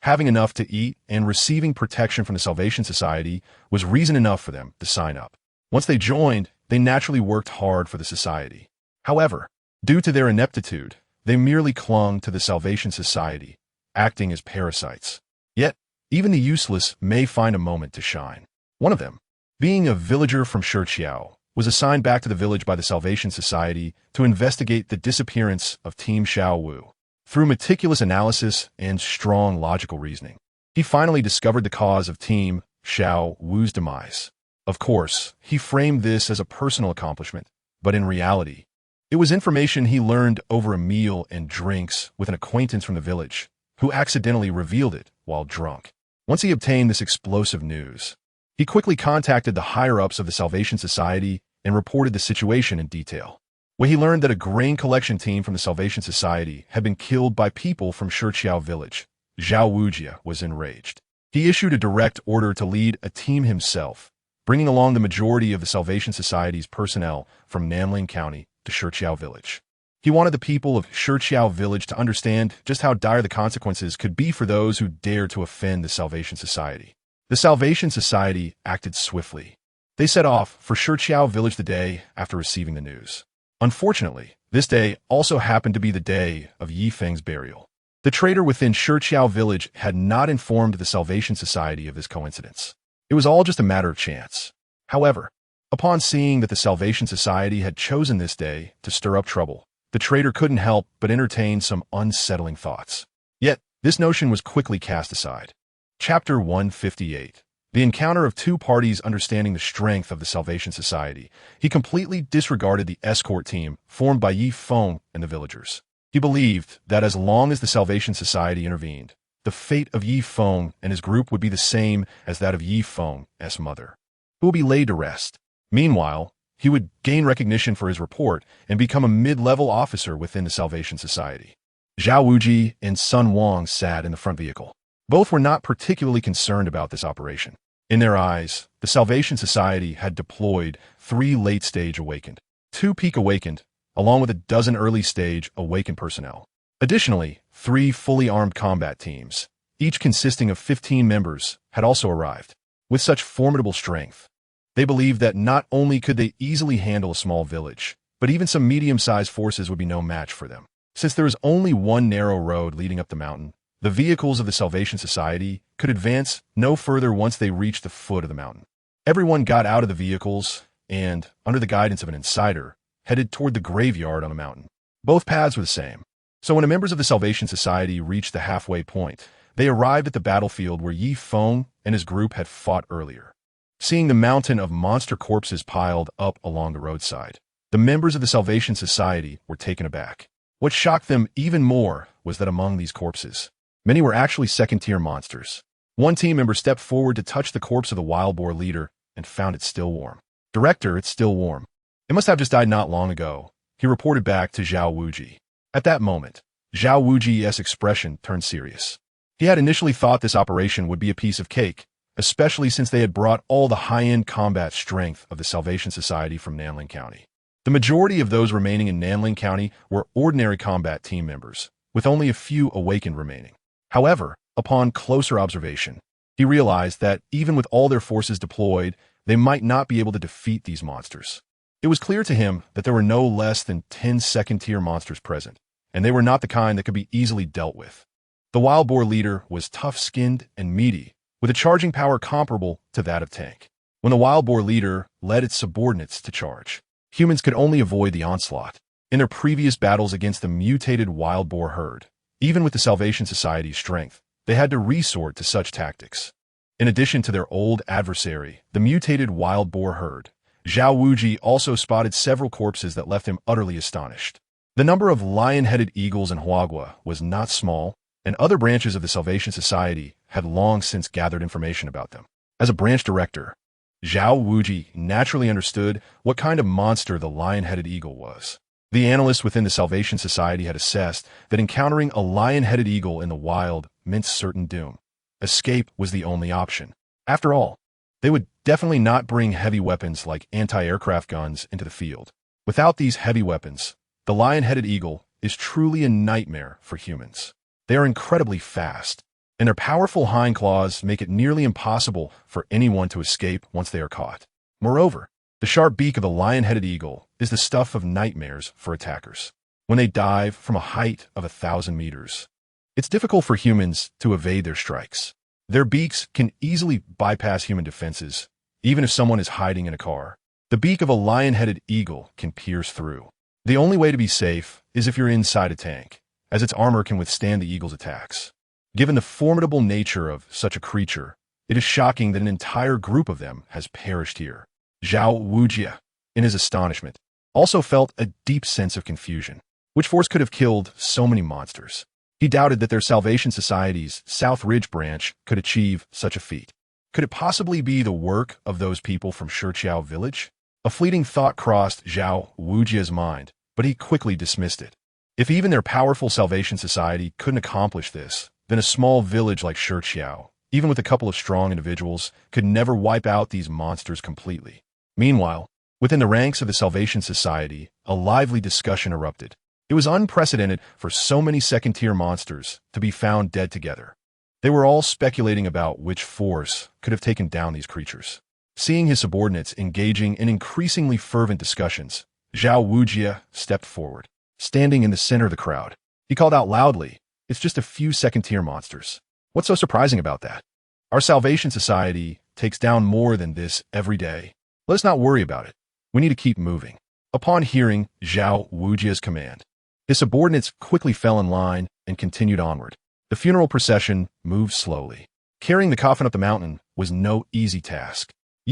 having enough to eat and receiving protection from the Salvation Society was reason enough for them to sign up. Once they joined, they naturally worked hard for the society. However, due to their ineptitude, they merely clung to the Salvation Society, acting as parasites. Yet, even the useless may find a moment to shine. One of them, being a villager from Shiqiao, was assigned back to the village by the Salvation Society to investigate the disappearance of Team Xiao Wu. Through meticulous analysis and strong logical reasoning, he finally discovered the cause of Team Xiao Wu's demise. Of course, he framed this as a personal accomplishment, but in reality, it was information he learned over a meal and drinks with an acquaintance from the village, who accidentally revealed it while drunk. Once he obtained this explosive news, he quickly contacted the higher-ups of the Salvation Society and reported the situation in detail. When he learned that a grain collection team from the Salvation Society had been killed by people from Shiqiao village, Zhao Wujia was enraged. He issued a direct order to lead a team himself, bringing along the majority of the Salvation Society's personnel from Nanling County to Shiqiao village. He wanted the people of Shiqiao village to understand just how dire the consequences could be for those who dared to offend the Salvation Society. The Salvation Society acted swiftly. They set off for Shiqiao village the day after receiving the news. Unfortunately, this day also happened to be the day of Feng's burial. The trader within Shiqiao village had not informed the Salvation Society of this coincidence. It was all just a matter of chance. However, upon seeing that the Salvation Society had chosen this day to stir up trouble, the trader couldn't help but entertain some unsettling thoughts. Yet, this notion was quickly cast aside. Chapter 158. The encounter of 2 parties understanding the strength of the Salvation Society. He completely disregarded the escort team formed by Feng and the villagers. He believed that as long as the Salvation Society intervened, the fate of Feng and his group would be the same as that of Feng's mother, who would be laid to rest. Meanwhile, he would gain recognition for his report and become a mid-level officer within the Salvation Society. Zhao Wuji and Sun Wang sat in the front vehicle. Both were not particularly concerned about this operation. In their eyes, the Salvation Society had deployed 3 late-stage awakened, 2 peak awakened, along with a dozen early-stage awakened personnel. Additionally, 3 fully armed combat teams, each consisting of 15 members, had also arrived. With such formidable strength, they believed that not only could they easily handle a small village, but even some medium-sized forces would be no match for them. Since there was only one narrow road leading up the mountain, the vehicles of the Salvation Society could advance no further once they reached the foot of the mountain. Everyone got out of the vehicles and, under the guidance of an insider, headed toward the graveyard on the mountain. Both paths were the same. So when the members of the Salvation Society reached the halfway point, They arrived at the battlefield where Feng and his group had fought earlier. Seeing the mountain of monster corpses piled up along the roadside, the members of the Salvation Society were taken aback. What shocked them even more was that among these corpses, many were actually second-tier monsters. One team member stepped forward to touch the corpse of the wild boar leader and found it still warm. "Director, it's still warm. It must have just died not long ago," he reported back to Zhao Wuji. At that moment, Zhao Wuji's expression turned serious. He had initially thought this operation would be a piece of cake, especially since they had brought all the high-end combat strength of the Salvation Society from Nanling County. The majority of those remaining in Nanling County were ordinary combat team members, with only a few awakened remaining. However, upon closer observation, he realized that even with all their forces deployed, they might not be able to defeat these monsters. It was clear to him that there were no less than 10 second-tier monsters present, and they were not the kind that could be easily dealt with. The wild boar leader was tough-skinned and meaty, with a charging power comparable to that of Tank. When the wild boar leader led its subordinates to charge, humans could only avoid the onslaught. In their previous battles against the mutated wild boar herd, even with the Salvation Society's strength, they had to resort to such tactics. In addition to their old adversary, the mutated wild boar herd, Zhao Wuji also spotted several corpses that left him utterly astonished. The number of lion-headed eagles in Huagua was not small, and other branches of the Salvation Society had long since gathered information about them. As a branch director, Zhao Wuji naturally understood what kind of monster the lion-headed eagle was. The analysts within the Salvation Society had assessed that encountering a lion-headed eagle in the wild meant certain doom. Escape was the only option. After all, they would definitely not bring heavy weapons like anti-aircraft guns into the field. Without these heavy weapons, the lion-headed eagle is truly a nightmare for humans. They are incredibly fast, and their powerful hind claws make it nearly impossible for anyone to escape once they are caught. Moreover, the sharp beak of the lion-headed eagle is the stuff of nightmares for attackers. When they dive from a height of 1,000 meters, it's difficult for humans to evade their strikes. Their beaks can easily bypass human defenses, even if someone is hiding in a car. The beak of a lion-headed eagle can pierce through. The only way to be safe is if you're inside a tank, as its armor can withstand the eagle's attacks. Given the formidable nature of such a creature, it is shocking that an entire group of them has perished here. Zhao Wuji, in his astonishment, also felt a deep sense of confusion. Which force could have killed so many monsters? He doubted that their Salvation Society's South Ridge branch could achieve such a feat. Could it possibly be the work of those people from Shiqiao village? A fleeting thought crossed Zhao Wuji's mind, but he quickly dismissed it. If even their powerful Salvation Society couldn't accomplish this, then a small village like Shiqiao, even with a couple of strong individuals, could never wipe out these monsters completely. Meanwhile, within the ranks of the Salvation Society, a lively discussion erupted. It was unprecedented for so many second-tier monsters to be found dead together. They were all speculating about which force could have taken down these creatures. Seeing his subordinates engaging in increasingly fervent discussions, Zhao Wuji stepped forward. Standing in the center of the crowd, he called out loudly, "It's just a few second-tier monsters. What's so surprising about that? Our Salvation Society takes down more than this every day. Let us not worry about it. We need to keep moving." Upon hearing Zhao Wuji's command, his subordinates quickly fell in line and continued onward. The funeral procession moved slowly. Carrying the coffin up the mountain was no easy task.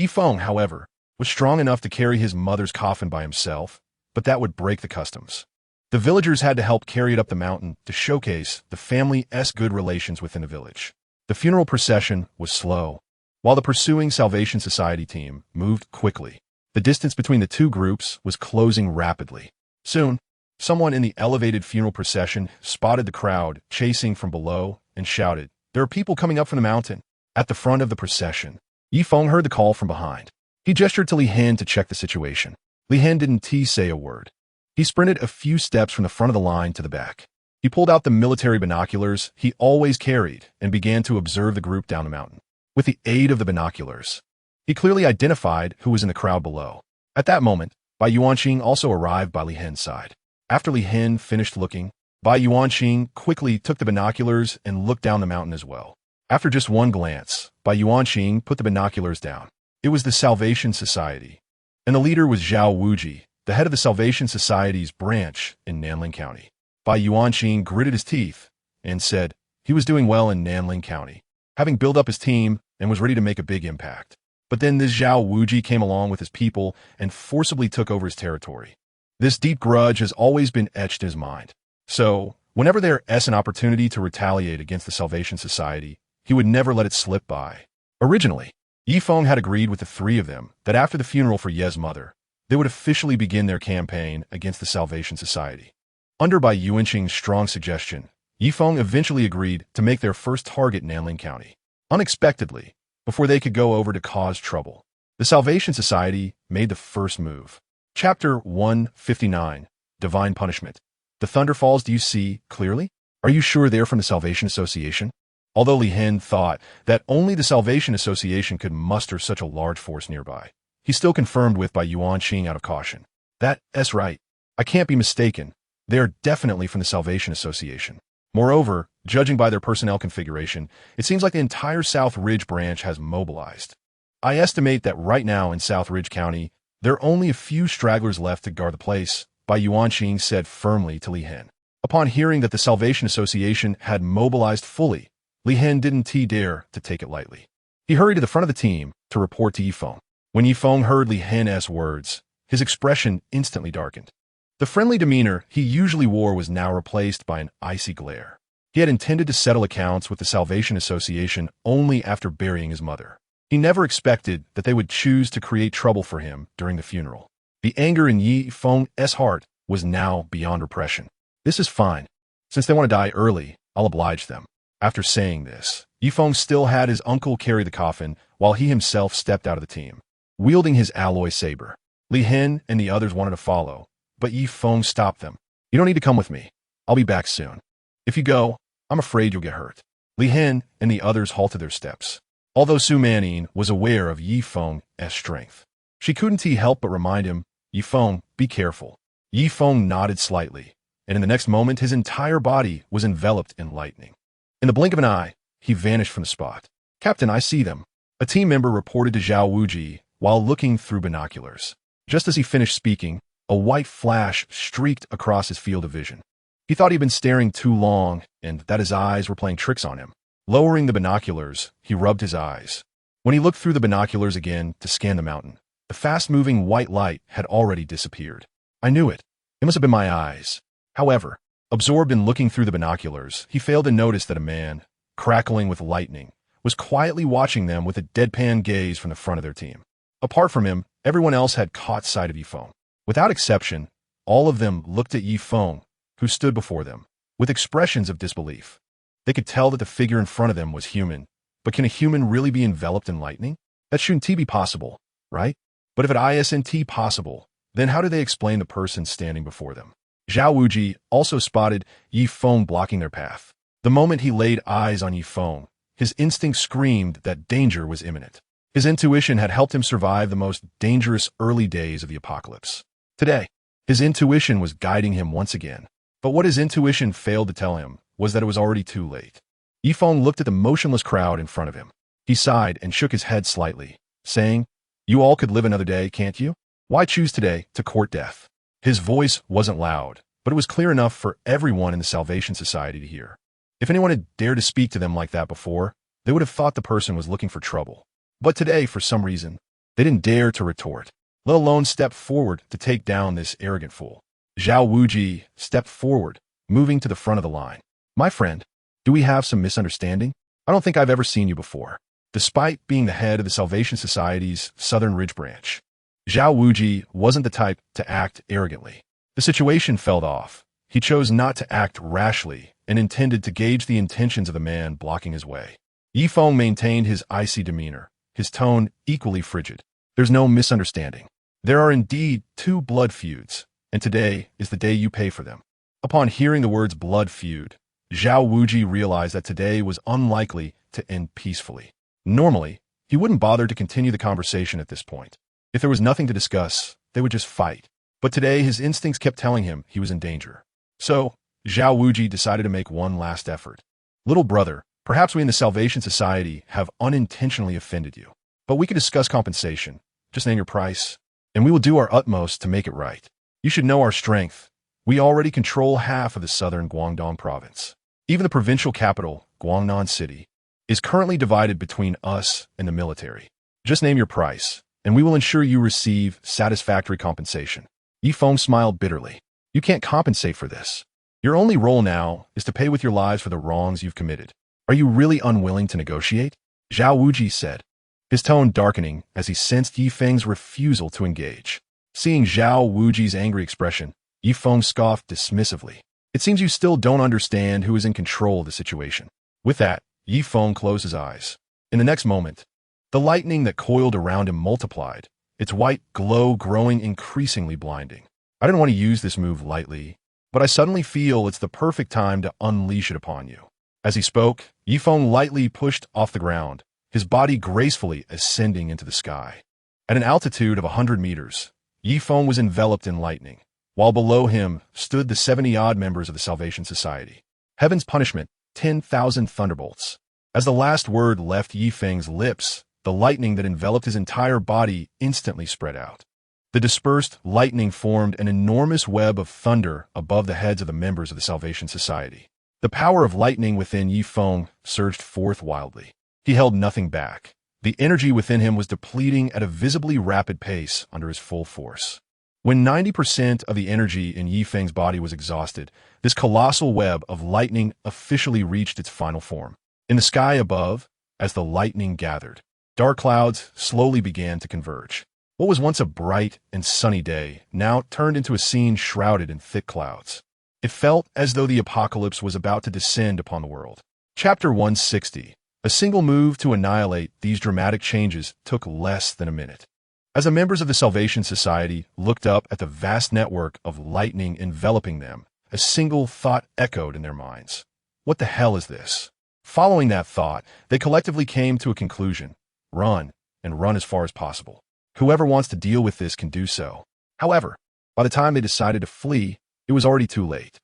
Feng, however, was strong enough to carry his mother's coffin by himself, but that would break the customs. The villagers had to help carry it up the mountain to showcase the family's good relations within the village. The funeral procession was slow, while the pursuing Salvation Society team moved quickly. The distance between the two groups was closing rapidly. Soon, someone in the elevated funeral procession spotted the crowd chasing from below and shouted, "There are people coming up from the mountain." At the front of the procession, Feng heard the call from behind. He gestured to Li Hen to check the situation. Li Hen didn't say a word. He sprinted a few steps from the front of the line to the back. He pulled out the military binoculars he always carried and began to observe the group down the mountain. With the aid of the binoculars, he clearly identified who was in the crowd below. At that moment, Bai Yuanqing also arrived by Li Hen's side. After Li Hen finished looking, Bai Yuanqing quickly took the binoculars and looked down the mountain as well. After just one glance, Bai Yuanqing put the binoculars down. It was the Salvation Society, and the leader was Zhao Wuji, the head of the Salvation Society's branch in Nanling County. Bai Yuanqing gritted his teeth and said, He was doing well in Nanling County, having built up his team and was ready to make a big impact. But then this Zhao Wuji came along with his people and forcibly took over his territory. This deep grudge has always been etched in his mind. So, whenever there is an opportunity to retaliate against the Salvation Society, he would never let it slip by. Originally, Yi Feng had agreed with the three of them that after the funeral for Ye's mother, they would officially begin their campaign against the Salvation Society. Under Bai Yuanqing's strong suggestion, Yi Feng eventually agreed to make their first target Nanling County. Unexpectedly, before they could go over to cause trouble, the Salvation Society made the first move. Chapter 159, Divine Punishment. The thunderfalls do you see clearly? Are you sure they're from the Salvation Association? Although Li Hen thought that only the Salvation Association could muster such a large force nearby, he still confirmed with Bai Yuanqing out of caution. That's right. I can't be mistaken. They are definitely from the Salvation Association. Moreover, judging by their personnel configuration, it seems like the entire South Ridge branch has mobilized. I estimate that right now in South Ridge County, there are only a few stragglers left to guard the place, Bai Yuanqing said firmly to Li Hen. Upon hearing that the Salvation Association had mobilized fully, Li Hen didn't dare to take it lightly. He hurried to the front of the team to report to Yi Feng. When Yi Feng heard Li Hen's words, his expression instantly darkened. The friendly demeanor he usually wore was now replaced by an icy glare. He had intended to settle accounts with the Salvation Association only after burying his mother. He never expected that they would choose to create trouble for him during the funeral. The anger in Yi Feng's heart was now beyond repression. This is fine. Since they want to die early, I'll oblige them. After saying this, Yi Feng still had his uncle carry the coffin while he himself stepped out of the team, wielding his alloy saber. Li Hen and the others wanted to follow, but Yi Feng stopped them. You don't need to come with me. I'll be back soon. If you go, I'm afraid you'll get hurt. Li Hen and the others halted their steps. Although Su Manning was aware of Yi Feng's strength, she couldn't help but remind him, Yi Feng, be careful. Yi Feng nodded slightly, and in the next moment his entire body was enveloped in lightning. In the blink of an eye, he vanished from the spot. Captain, I see them. A team member reported to Zhao Wuji while looking through binoculars. Just as he finished speaking, a white flash streaked across his field of vision. He thought he'd been staring too long and that his eyes were playing tricks on him. Lowering the binoculars, he rubbed his eyes. When he looked through the binoculars again to scan the mountain, the fast-moving white light had already disappeared. I knew it. It must have been my eyes. However, absorbed in looking through the binoculars, he failed to notice that a man, crackling with lightning, was quietly watching them with a deadpan gaze from the front of their team. Apart from him, everyone else had caught sight of Yi Feng. Without exception, all of them looked at Yi Feng, who stood before them, with expressions of disbelief. They could tell that the figure in front of them was human, but can a human really be enveloped in lightning? That shouldn't be possible, right? But if it isn't possible, then how do they explain the person standing before them? Zhao Wuji also spotted Yi Feng blocking their path. The moment he laid eyes on Yi Feng, his instinct screamed that danger was imminent. His intuition had helped him survive the most dangerous early days of the apocalypse. Today, his intuition was guiding him once again. But what his intuition failed to tell him was that it was already too late. Yi Feng looked at the motionless crowd in front of him. He sighed and shook his head slightly, saying, You all could live another day, can't you? Why choose today to court death? His voice wasn't loud, but it was clear enough for everyone in the Salvation Society to hear. If anyone had dared to speak to them like that before, they would have thought the person was looking for trouble. But today, for some reason, they didn't dare to retort, let alone step forward to take down this arrogant fool. Zhao Wuji stepped forward, moving to the front of the line. My friend, do we have some misunderstanding? I don't think I've ever seen you before. Despite being the head of the Salvation Society's Southern Ridge branch, Zhao Wuji wasn't the type to act arrogantly. The situation fell off. He chose not to act rashly and intended to gauge the intentions of the man blocking his way. Yi Feng maintained his icy demeanor, his tone equally frigid. There's no misunderstanding. There are indeed two blood feuds, and today is the day you pay for them. Upon hearing the words blood feud, Zhao Wuji realized that today was unlikely to end peacefully. Normally, he wouldn't bother to continue the conversation at this point. If there was nothing to discuss, they would just fight. But today his instincts kept telling him he was in danger. So, Zhao Wuji decided to make one last effort. Little brother, perhaps we in the Salvation Society have unintentionally offended you. But we can discuss compensation. Just name your price, and we will do our utmost to make it right. You should know our strength. We already control half of the southern Guangdong province. Even the provincial capital, Guangnan City, is currently divided between us and the military. Just name your price, and we will ensure you receive satisfactory compensation. Feng smiled bitterly. You can't compensate for this. Your only role now is to pay with your lives for the wrongs you've committed. Are you really unwilling to negotiate? Zhao Wuji said, his tone darkening as he sensed Feng's refusal to engage. Seeing Zhao Wuji's angry expression, Feng scoffed dismissively. It seems you still don't understand who is in control of the situation. With that, Feng closed his eyes. In the next moment, the lightning that coiled around him multiplied, its white glow growing increasingly blinding. I didn't want to use this move lightly, but I suddenly feel it's the perfect time to unleash it upon you. As he spoke, Feng lightly pushed off the ground, his body gracefully ascending into the sky. At an altitude of 100 meters, Feng was enveloped in lightning, while below him stood the 70-odd members of the Salvation Society. Heaven's punishment, 10,000 thunderbolts. As the last word left Feng's lips, the lightning that enveloped his entire body instantly spread out. The dispersed lightning formed an enormous web of thunder above the heads of the members of the Salvation Society. The power of lightning within Feng surged forth wildly. He held nothing back. The energy within him was depleting at a visibly rapid pace under his full force. When 90% of the energy in Feng's body was exhausted, this colossal web of lightning officially reached its final form. In the sky above, as the lightning gathered, dark clouds slowly began to converge. What was once a bright and sunny day now turned into a scene shrouded in thick clouds. It felt as though the apocalypse was about to descend upon the world. Chapter 160. A single move to annihilate these dramatic changes took less than a minute. As the members of the Salvation Society looked up at the vast network of lightning enveloping them, a single thought echoed in their minds. What the hell is this? Following that thought, they collectively came to a conclusion. Run, and run as far as possible. Whoever wants to deal with this can do so. However, by the time they decided to flee, it was already too late.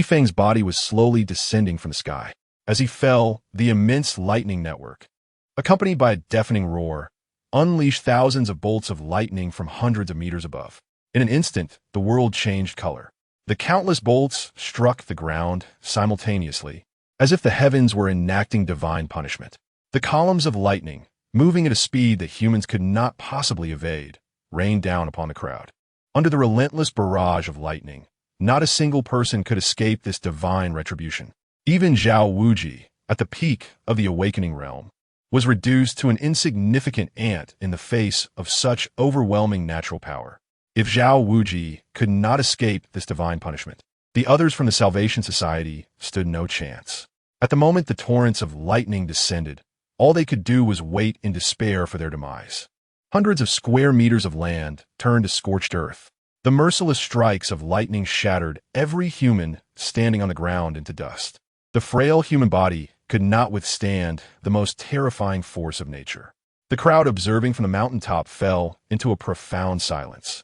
Feng's body was slowly descending from the sky. As he fell, the immense lightning network, accompanied by a deafening roar, unleashed thousands of bolts of lightning from hundreds of meters above. In an instant, the world changed color. The countless bolts struck the ground simultaneously, as if the heavens were enacting divine punishment. The columns of lightning, moving at a speed that humans could not possibly evade, rained down upon the crowd. Under the relentless barrage of lightning, not a single person could escape this divine retribution. Even Zhao Wuji, at the peak of the awakening realm, was reduced to an insignificant ant in the face of such overwhelming natural power. If Zhao Wuji could not escape this divine punishment, the others from the Salvation Society stood no chance. At the moment the torrents of lightning descended, all they could do was wait in despair for their demise. Hundreds of square meters of land turned to scorched earth. The merciless strikes of lightning shattered every human standing on the ground into dust. The frail human body could not withstand the most terrifying force of nature. The crowd observing from the mountaintop fell into a profound silence.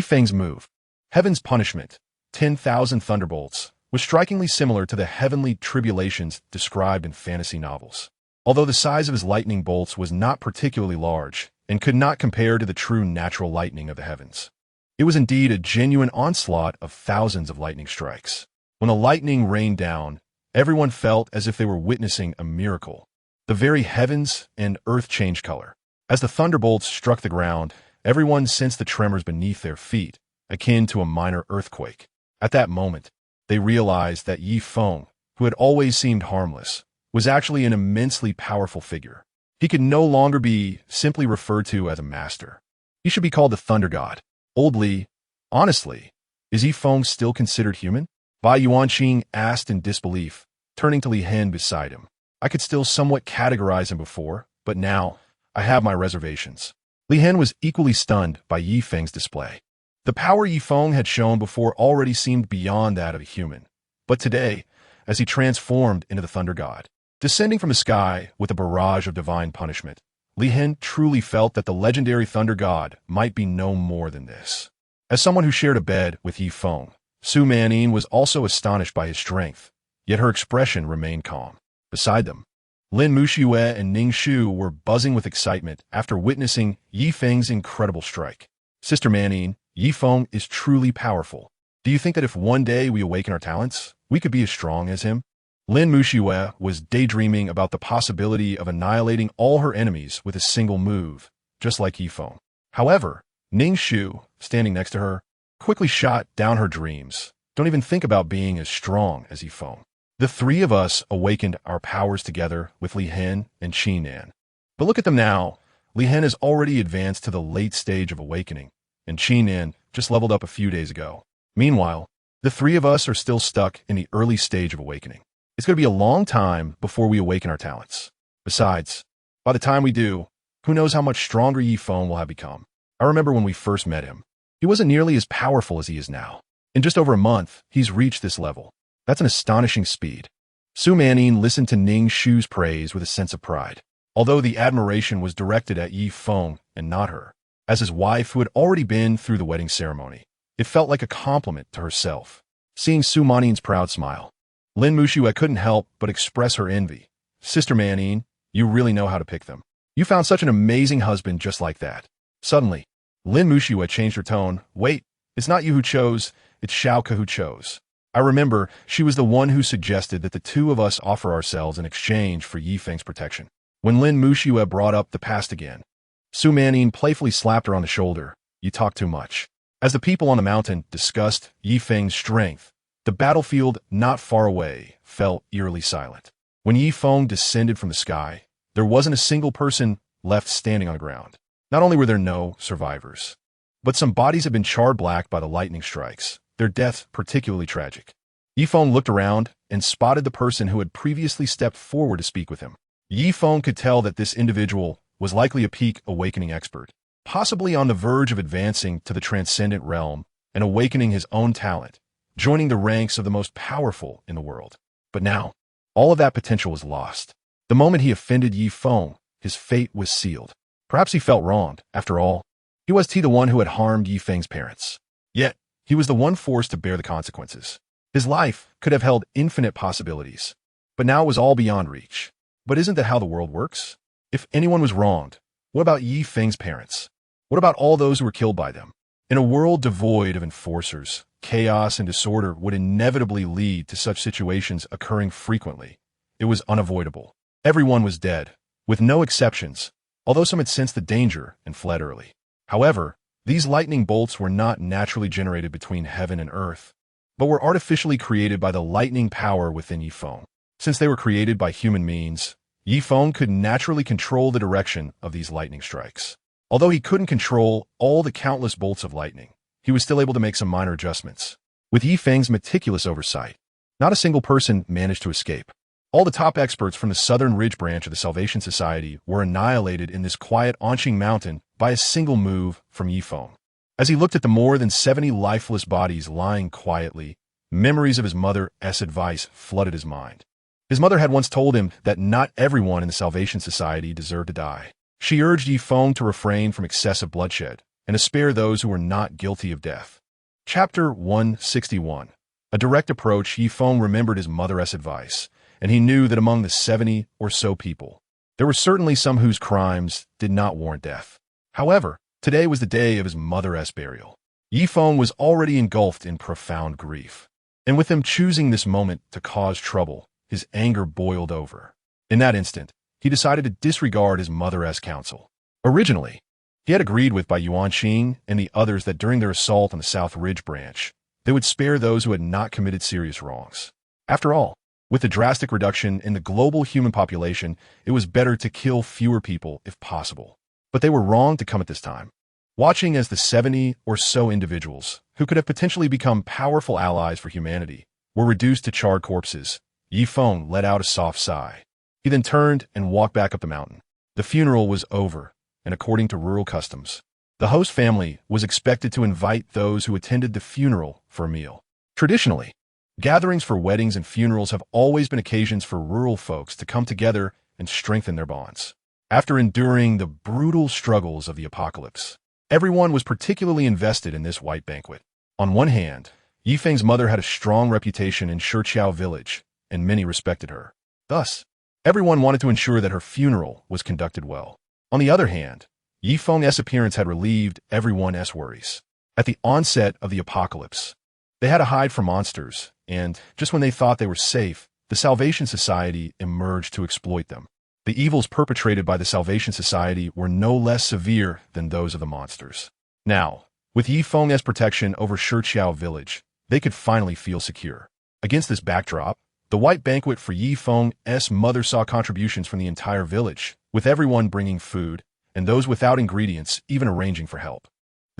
Feng's move, Heaven's punishment, 10,000 thunderbolts, was strikingly similar to the heavenly tribulations described in fantasy novels. Although the size of his lightning bolts was not particularly large and could not compare to the true natural lightning of the heavens, it was indeed a genuine onslaught of thousands of lightning strikes. When the lightning rained down, everyone felt as if they were witnessing a miracle. The very heavens and earth changed color. As the thunderbolts struck the ground, everyone sensed the tremors beneath their feet, akin to a minor earthquake. At that moment, they realized that Feng, who had always seemed harmless, was actually an immensely powerful figure. He could no longer be simply referred to as a master. He should be called the Thunder God. Old Li, honestly, is Feng still considered human? Bai Yuanqing asked in disbelief, turning to Li Hen beside him. I could still somewhat categorize him before, but now I have my reservations. Li Hen was equally stunned by Feng's display. The power Feng had shown before already seemed beyond that of a human. But today, as he transformed into the Thunder God, descending from the sky with a barrage of divine punishment, Li Hen truly felt that the legendary Thunder God might be no more than this. As someone who shared a bed with Feng, Su Manin was also astonished by his strength, yet her expression remained calm. Beside them, Lin Muxue and Ning Shu were buzzing with excitement after witnessing Feng's incredible strike. Sister Manin, Feng is truly powerful. Do you think that if one day we awaken our talents, we could be as strong as him? Lin Muxiue was daydreaming about the possibility of annihilating all her enemies with a single move, just like Yifeng. However, Ning Shu, standing next to her, quickly shot down her dreams. Don't even think about being as strong as Yifeng. The three of us awakened our powers together with Li Hen and Qi Nan. But look at them now. Li Hen has already advanced to the late stage of awakening, and Qi Nan just leveled up a few days ago. Meanwhile, the three of us are still stuck in the early stage of awakening. It's going to be a long time before we awaken our talents. Besides, by the time we do, who knows how much stronger Yifeng will have become. I remember when we first met him. He wasn't nearly as powerful as he is now. In just over a month, he's reached this level. That's an astonishing speed. Su Manning listened to Ning Shu's praise with a sense of pride, although the admiration was directed at Yifeng and not her. As his wife, who had already been through the wedding ceremony, it felt like a compliment to herself. Seeing Su Manning's proud smile, Lin Muxiue couldn't help but express her envy. Sister Manning, you really know how to pick them. You found such an amazing husband just like that. Suddenly, Lin Muxiue changed her tone. Wait, it's not you who chose, it's Xiaoke who chose. I remember she was the one who suggested that the two of us offer ourselves in exchange for Yifeng's protection. When Lin Muxiue brought up the past again, Su Manning playfully slapped her on the shoulder. You talk too much. As the people on the mountain discussed Yifeng's strength, the battlefield not far away fell eerily silent. When Yifeng descended from the sky, there wasn't a single person left standing on the ground. Not only were there no survivors, but some bodies had been charred black by the lightning strikes, their death particularly tragic. Yifeng looked around and spotted the person who had previously stepped forward to speak with him. Yifeng could tell that this individual was likely a peak awakening expert, possibly on the verge of advancing to the transcendent realm and awakening his own talent, joining the ranks of the most powerful in the world. But now, all of that potential was lost. The moment he offended Yifeng, his fate was sealed. Perhaps he felt wronged. After all, he was the one who had harmed Yifeng's parents. Yet, he was the one forced to bear the consequences. His life could have held infinite possibilities, but now it was all beyond reach. But isn't that how the world works? If anyone was wronged, what about Yifeng's parents? What about all those who were killed by them? In a world devoid of enforcers, chaos and disorder would inevitably lead to such situations occurring frequently. It was unavoidable. Everyone was dead, with no exceptions, although some had sensed the danger and fled early. However, these lightning bolts were not naturally generated between heaven and earth, but were artificially created by the lightning power within Yifeng. Since they were created by human means, Yifeng could naturally control the direction of these lightning strikes. Although he couldn't control all the countless bolts of lightning, he was still able to make some minor adjustments. With Yifeng's meticulous oversight, not a single person managed to escape. All the top experts from the Southern Ridge branch of the Salvation Society were annihilated in this quiet Anqing mountain by a single move from Yifeng. As he looked at the more than 70 lifeless bodies lying quietly, memories of his mother's advice flooded his mind. His mother had once told him that not everyone in the Salvation Society deserved to die. She urged Yifeng to refrain from excessive bloodshed and to spare those who were not guilty of death. Chapter 161. A direct approach. Yifeng remembered his mother's advice, and he knew that among the 70 or so people, there were certainly some whose crimes did not warrant death. However, today was the day of his mother's burial. Yifeng was already engulfed in profound grief, and with him choosing this moment to cause trouble, his anger boiled over. In that instant, he decided to disregard his mother's counsel. Originally, he had agreed with by Yuan Qing and the others that during their assault on the South Ridge branch, they would spare those who had not committed serious wrongs. After all, with the drastic reduction in the global human population, it was better to kill fewer people if possible. But they were wrong to come at this time. Watching as the 70 or so individuals, who could have potentially become powerful allies for humanity, were reduced to charred corpses, Yifeng let out a soft sigh. He then turned and walked back up the mountain. The funeral was over, and according to rural customs, the host family was expected to invite those who attended the funeral for a meal. Traditionally, gatherings for weddings and funerals have always been occasions for rural folks to come together and strengthen their bonds. After enduring the brutal struggles of the apocalypse, everyone was particularly invested in this white banquet. On one hand, Yifeng's mother had a strong reputation in Shiqiao village, and many respected her. Thus, everyone wanted to ensure that her funeral was conducted well. On the other hand, Yifeng's appearance had relieved everyone's worries. At the onset of the apocalypse, they had to hide from monsters, and just when they thought they were safe, the Salvation Society emerged to exploit them. The evils perpetrated by the Salvation Society were no less severe than those of the monsters. Now, with Yi Feng as protection over Shiqiao village, they could finally feel secure. Against this backdrop, the White Banquet for Yi Feng's mother saw contributions from the entire village, with everyone bringing food, and those without ingredients even arranging for help.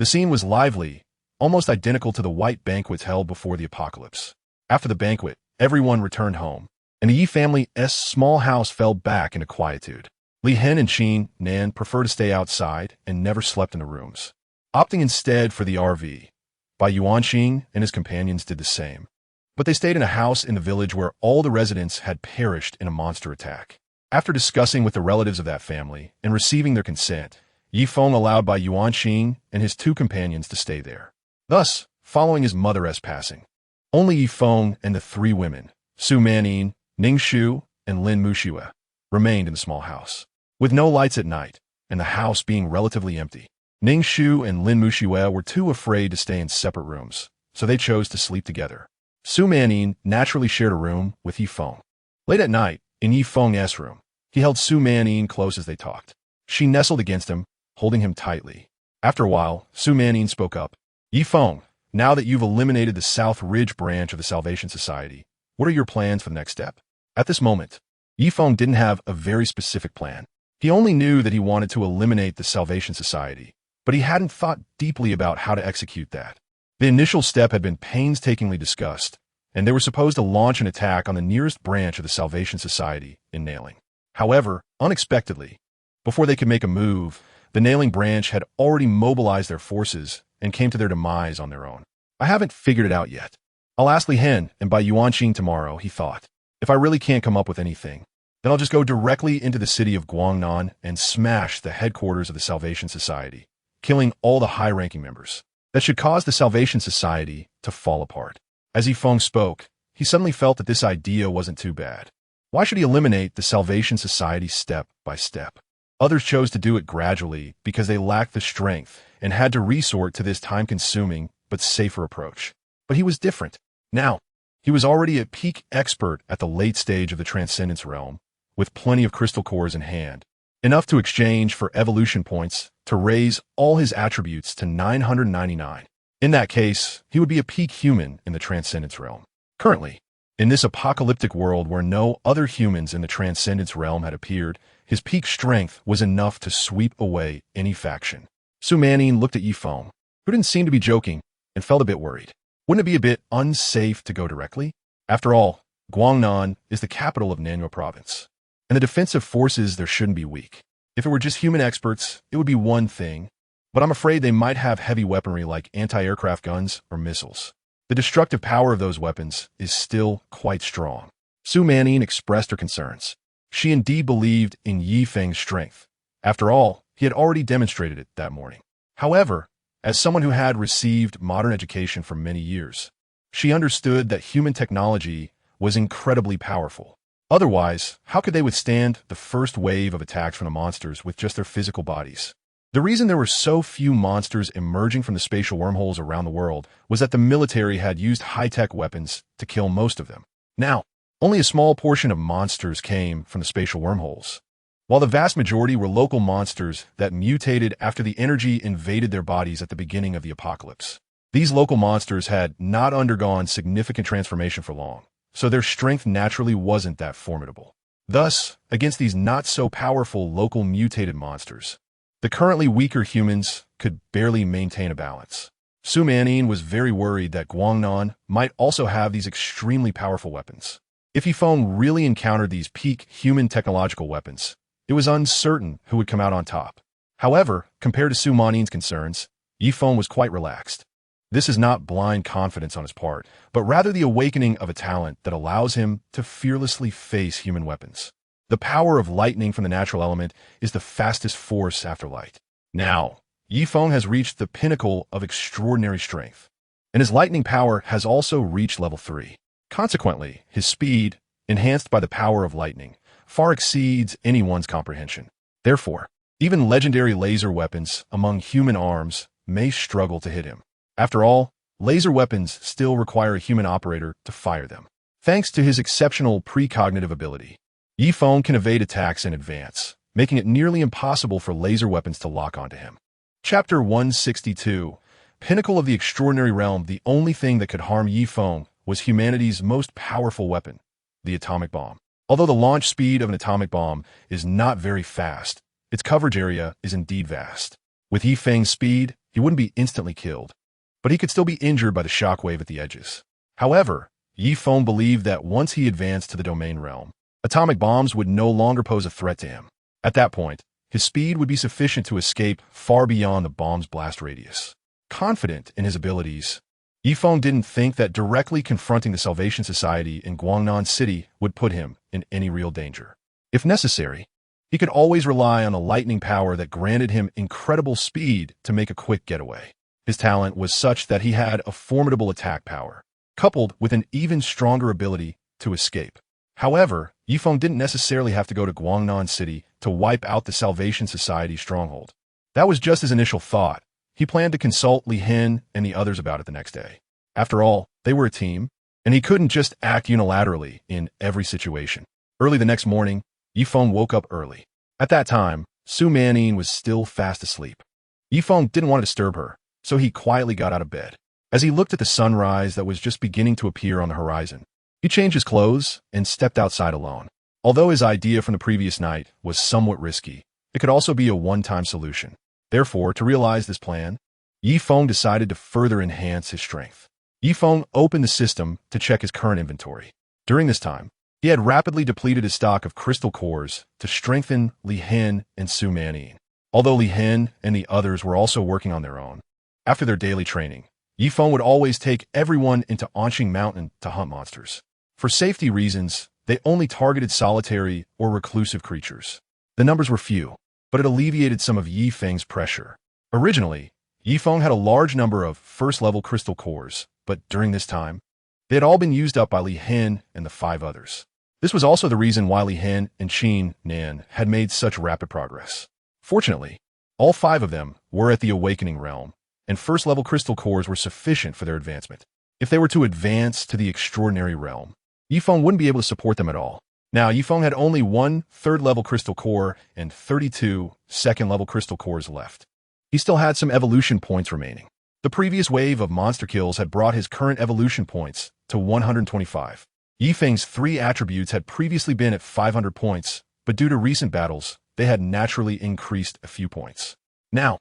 The scene was lively, almost identical to the White Banquets held before the apocalypse. After the banquet, everyone returned home, and the Yi family's small house fell back into quietude. Li Hen and Qin Nan preferred to stay outside and never slept in the rooms, opting instead for the RV. Bai Yuanqing and his companions did the same. But they stayed in a house in the village where all the residents had perished in a monster attack. After discussing with the relatives of that family and receiving their consent, Yi Feng allowed Bai Yuanqing and his two companions to stay there. Thus, following his mother's passing, only Yi Feng and the three women, Su Manin, Ning Shu, and Lin Muxue, remained in the small house. With no lights at night, and the house being relatively empty, Ning Shu and Lin Muxue were too afraid to stay in separate rooms, so they chose to sleep together. Su Manin naturally shared a room with Yi Feng. Late at night, in Yi Feng's room, he held Su Manin close as they talked. She nestled against him, holding him tightly. After a while, Su Manin spoke up. Yi Feng, now that you've eliminated the South Ridge branch of the Salvation Society, what are your plans for the next step? At this moment, Yi Feng didn't have a very specific plan. He only knew that he wanted to eliminate the Salvation Society, but he hadn't thought deeply about how to execute that. The initial step had been painstakingly discussed, and they were supposed to launch an attack on the nearest branch of the Salvation Society in Nanling. However, unexpectedly, before they could make a move, the Nanling branch had already mobilized their forces and came to their demise on their own. I haven't figured it out yet. I'll ask Li Hen and Bai Yuanqing tomorrow, he thought. If I really can't come up with anything, then I'll just go directly into the city of Guangnan and smash the headquarters of the Salvation Society, killing all the high-ranking members. That should cause the Salvation Society to fall apart. As Yi Feng spoke, he suddenly felt that this idea wasn't too bad. Why should he eliminate the Salvation Society step by step? Others chose to do it gradually because they lacked the strength and had to resort to this time-consuming but safer approach. But he was different. Now, he was already a peak expert at the late stage of the Transcendence realm, with plenty of crystal cores in hand, enough to exchange for evolution points to raise all his attributes to 999. In that case, he would be a peak human in the Transcendence realm. Currently, in this apocalyptic world where no other humans in the Transcendence realm had appeared, his peak strength was enough to sweep away any faction. Su Manin looked at Yi Feng, who didn't seem to be joking, and felt a bit worried. Wouldn't it be a bit unsafe to go directly? After all, Guangnan is the capital of Nanhua province, and the defensive forces there shouldn't be weak. If it were just human experts, it would be one thing, but I'm afraid they might have heavy weaponry like anti-aircraft guns or missiles. The destructive power of those weapons is still quite strong. Su Manin expressed her concerns. She indeed believed in Yi Feng's strength. After all, he had already demonstrated it that morning. However, as someone who had received modern education for many years, she understood that human technology was incredibly powerful. Otherwise, how could they withstand the first wave of attacks from the monsters with just their physical bodies? The reason there were so few monsters emerging from the spatial wormholes around the world was that the military had used high-tech weapons to kill most of them. Now, only a small portion of monsters came from the spatial wormholes, while the vast majority were local monsters that mutated after the energy invaded their bodies at the beginning of the apocalypse. These local monsters had not undergone significant transformation for long, so their strength naturally wasn't that formidable. Thus, against these not-so-powerful local mutated monsters, the currently weaker humans could barely maintain a balance. Su Manin was very worried that Guangnan might also have these extremely powerful weapons. If Yi Feng really encountered these peak human technological weapons, it was uncertain who would come out on top. However, compared to Su Manin's concerns, Yi Feng was quite relaxed. This is not blind confidence on his part, but rather the awakening of a talent that allows him to fearlessly face human weapons. The power of lightning from the natural element is the fastest force after light. Now, Yi Feng has reached the pinnacle of extraordinary strength, and his lightning power has also reached level 3. Consequently, his speed, enhanced by the power of lightning, far exceeds anyone's comprehension. Therefore, even legendary laser weapons among human arms may struggle to hit him. After all, laser weapons still require a human operator to fire them. Thanks to his exceptional precognitive ability, Feng can evade attacks in advance, making it nearly impossible for laser weapons to lock onto him. Chapter 162. Pinnacle of the Extraordinary Realm. The only thing that could harm Feng was humanity's most powerful weapon, the atomic bomb. Although the launch speed of an atomic bomb is not very fast, its coverage area is indeed vast. With Feng's speed, he wouldn't be instantly killed, but he could still be injured by the shockwave at the edges. However, Feng believed that once he advanced to the domain realm, atomic bombs would no longer pose a threat to him. At that point, his speed would be sufficient to escape far beyond the bomb's blast radius. Confident in his abilities, Feng didn't think that directly confronting the Salvation Society in Guangnan City would put him in any real danger. If necessary, he could always rely on a lightning power that granted him incredible speed to make a quick getaway. His talent was such that he had a formidable attack power, coupled with an even stronger ability to escape. However, Feng didn't necessarily have to go to Guangnan City to wipe out the Salvation Society stronghold. That was just his initial thought. He planned to consult Li Hin and the others about it the next day. After all, they were a team, and he couldn't just act unilaterally in every situation. Early the next morning, Feng woke up early. At that time, Su Manning was still fast asleep. Feng didn't want to disturb her, so he quietly got out of bed. As he looked at the sunrise that was just beginning to appear on the horizon, he changed his clothes and stepped outside alone. Although his idea from the previous night was somewhat risky, it could also be a one-time solution. Therefore, to realize this plan, Feng decided to further enhance his strength. Feng opened the system to check his current inventory. During this time, he had rapidly depleted his stock of crystal cores to strengthen Li Hin and Su Manning. Although Li Hin and the others were also working on their own, after their daily training, Feng would always take everyone into Anqing Mountain to hunt monsters. For safety reasons, they only targeted solitary or reclusive creatures. The numbers were few, but it alleviated some of Feng's pressure. Originally, Feng had a large number of first-level crystal cores, but during this time, they had all been used up by Li Hin and the 5 others. This was also the reason why Li Hin and Qin Nan had made such rapid progress. Fortunately, all 5 of them were at the Awakening Realm, and first-level crystal cores were sufficient for their advancement. If they were to advance to the Extraordinary Realm, Feng wouldn't be able to support them at all. Now, Feng had only 1 third-level crystal core and 32 second-level crystal cores left. He still had some evolution points remaining. The previous wave of monster kills had brought his current evolution points to 125. Feng's 3 attributes had previously been at 500 points, but due to recent battles, they had naturally increased a few points. Now,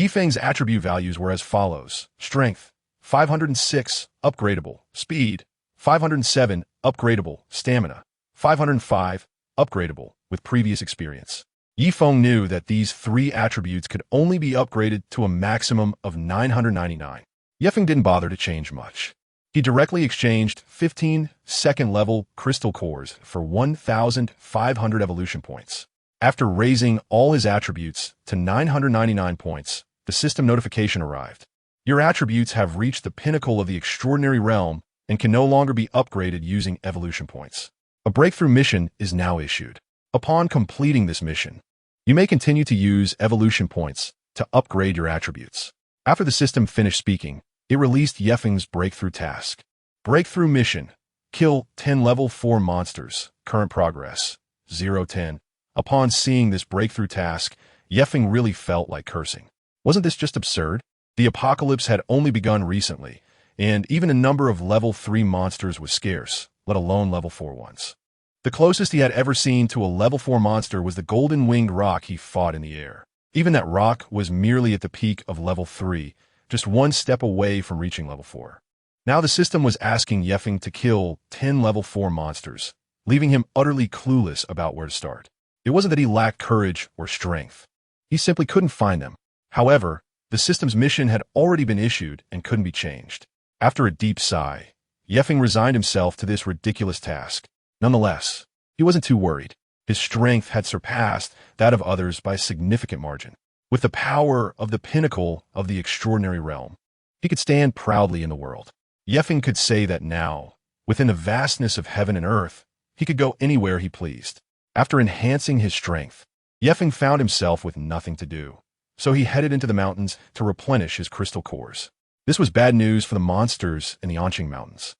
Feng's attribute values were as follows: Strength, 506, upgradable; Speed, 507, upgradable; Stamina, 505, upgradable, with previous experience. Feng knew that these 3 attributes could only be upgraded to a maximum of 999. Feng didn't bother to change much. He directly exchanged 15 second-level crystal cores for 1,500 evolution points. After raising all his attributes to 999 points, the system notification arrived. Your attributes have reached the pinnacle of the Extraordinary Realm and can no longer be upgraded using evolution points. A breakthrough mission is now issued. Upon completing this mission, you may continue to use evolution points to upgrade your attributes. After the system finished speaking, it released Feng's breakthrough task. Breakthrough mission: kill 10 level 4 monsters. Current progress: 0-10. Upon seeing this breakthrough task, Feng really felt like cursing. Wasn't this just absurd? The apocalypse had only begun recently, and even a number of level 3 monsters was scarce, let alone level 4 ones. The closest he had ever seen to a level 4 monster was the golden-winged rock he fought in the air. Even that rock was merely at the peak of level 3, just 1 step away from reaching level 4. Now the system was asking Feng to kill 10 level 4 monsters, leaving him utterly clueless about where to start. It wasn't that he lacked courage or strength. He simply couldn't find them. However, the system's mission had already been issued and couldn't be changed. After a deep sigh, Feng resigned himself to this ridiculous task. Nonetheless, he wasn't too worried. His strength had surpassed that of others by a significant margin. With the power of the pinnacle of the Extraordinary Realm, he could stand proudly in the world. Feng could say that now, within the vastness of heaven and earth, he could go anywhere he pleased. After enhancing his strength, Feng found himself with nothing to do, so he headed into the mountains to replenish his crystal cores. This was bad news for the monsters in the Anqing Mountains.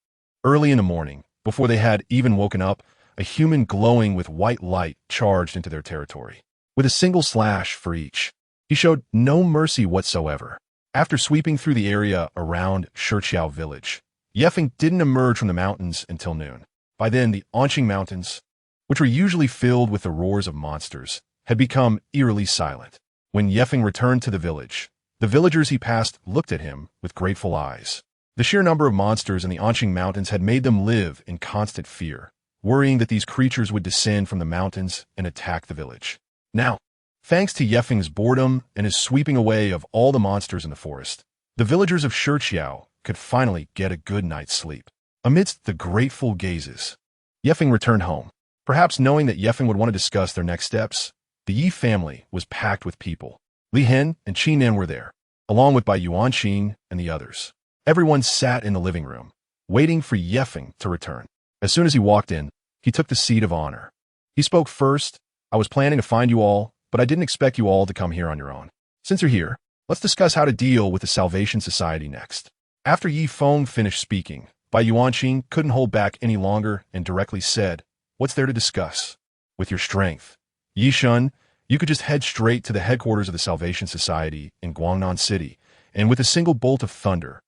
Early in the morning, Before they had even woken up, a human glowing with white light charged into their territory. With a single slash for each, he showed no mercy whatsoever. After sweeping through the area around Shiqiao village, Feng didn't emerge from the mountains until noon. By then, the Anqing Mountains, which were usually filled with the roars of monsters, had become eerily silent. When Feng returned to the village, the villagers he passed looked at him with grateful eyes. The sheer number of monsters in the Anqing Mountains had made them live in constant fear, worrying that these creatures would descend from the mountains and attack the village. Now, thanks to Feng's boredom and his sweeping away of all the monsters in the forest, the villagers of Shiqiao could finally get a good night's sleep. Amidst the grateful gazes, Feng returned home. Perhaps knowing that Feng would want to discuss their next steps, the Yi family was packed with people. Li Hen and Qi Nan were there, along with Bai Yuanqing and the others. Everyone sat in the living room, waiting for Feng to return. As soon as he walked in, he took the seat of honor. He spoke first. I was planning to find you all, but I didn't expect you all to come here on your own. Since you're here, let's discuss how to deal with the Salvation Society next. After Feng finished speaking, Bai Yuanqing couldn't hold back any longer and directly said, "What's there to discuss? With your strength, Shun, you could just head straight to the headquarters of the Salvation Society in Guangnan City, and with a single bolt of thunder,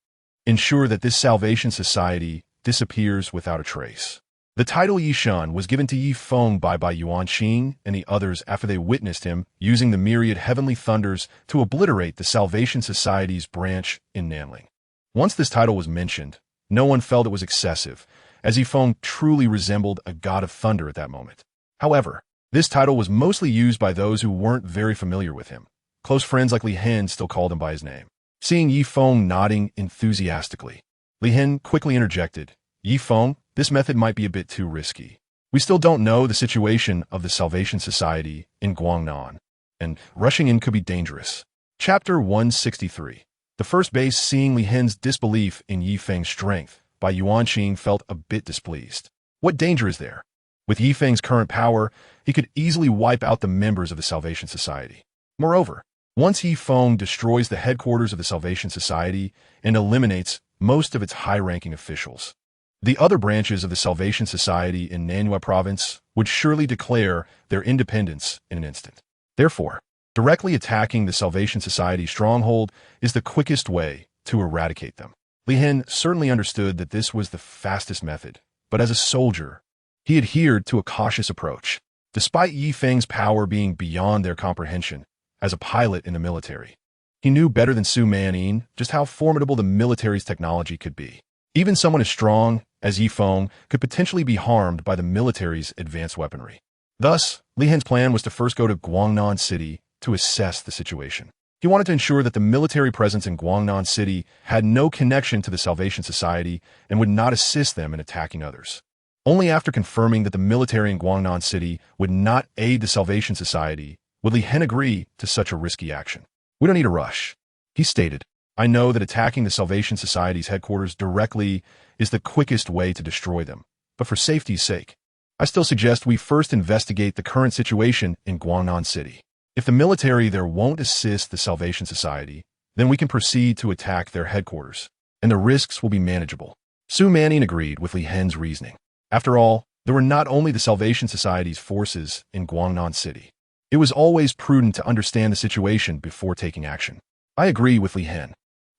ensure that this Salvation Society disappears without a trace." The title Shun was given to Feng by Bai Yuanqing and the others after they witnessed him using the myriad heavenly thunders to obliterate the Salvation Society's branch in Nanling. Once this title was mentioned, no one felt it was excessive, as Feng truly resembled a god of thunder at that moment. However, this title was mostly used by those who weren't very familiar with him. Close friends like Li Hen still called him by his name. Seeing Feng nodding enthusiastically, Li Hen quickly interjected, "Feng, this method might be a bit too risky. We still don't know the situation of the Salvation Society in Guangnan, and rushing in could be dangerous." Chapter 163. The first base seeing Li Hen's disbelief in Feng's strength, Bai Yuanqing felt a bit displeased. What danger is there? With Feng's current power, he could easily wipe out the members of the Salvation Society. Moreover, once Feng destroys the headquarters of the Salvation Society and eliminates most of its high-ranking officials, the other branches of the Salvation Society in Manhwa province would surely declare their independence in an instant. Therefore, directly attacking the Salvation Society stronghold is the quickest way to eradicate them. Li Hen certainly understood that this was the fastest method, but as a soldier, he adhered to a cautious approach. Despite Feng's power being beyond their comprehension, as a pilot in the military, he knew better than Su Manyin just how formidable the military's technology could be. Even someone as strong as Feng could potentially be harmed by the military's advanced weaponry. Thus, Li Hen's plan was to first go to Guangnan City to assess the situation. He wanted to ensure that the military presence in Guangnan City had no connection to the Salvation Society and would not assist them in attacking others. Only after confirming that the military in Guangnan City would not aid the Salvation Society would Li Hen agree to such a risky action. "We don't need a rush," he stated. "I know that attacking the Salvation Society's headquarters directly is the quickest way to destroy them, but for safety's sake, I still suggest we first investigate the current situation in Guangnan City. If the military there won't assist the Salvation Society, then we can proceed to attack their headquarters, and the risks will be manageable." Su Manyin agreed with Li Hen's reasoning. After all, there were not only the Salvation Society's forces in Guangnan City. It was always prudent to understand the situation before taking action. "I agree with Li Hen.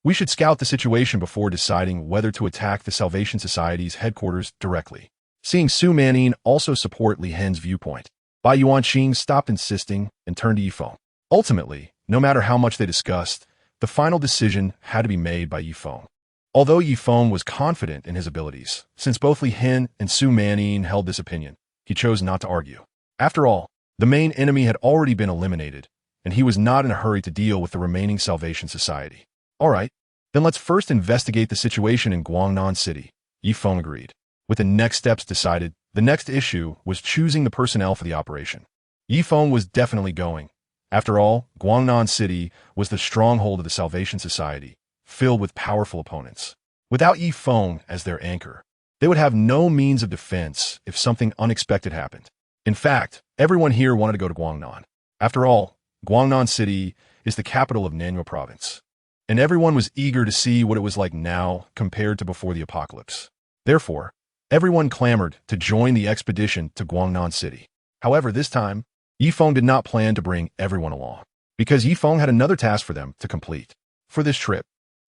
We should scout the situation before deciding whether to attack the Salvation Society's headquarters directly." Seeing Su Manyin also support Li Hen's viewpoint, Bai Yuanqing stopped insisting and turned to Feng. Ultimately, no matter how much they discussed, the final decision had to be made by Feng. Although Feng was confident in his abilities, since both Li Hen and Su Manyin held this opinion, he chose not to argue. After all, the main enemy had already been eliminated, and he was not in a hurry to deal with the remaining Salvation Society. "All right, then let's first investigate the situation in Guangnan City," Feng agreed. With the next steps decided, the next issue was choosing the personnel for the operation. Feng was definitely going. After all, Guangnan City was the stronghold of the Salvation Society, filled with powerful opponents. Without Feng as their anchor, they would have no means of defense if something unexpected happened. In fact, everyone here wanted to go to Guangnan. After all, Guangnan City is the capital of Nanhua province, and everyone was eager to see what it was like now compared to before the apocalypse. Therefore, Everyone clamored to join the expedition to Guangnan City. However, this time, Yifeng did not plan to bring everyone along, because Yifeng had another task for them to complete. For this trip,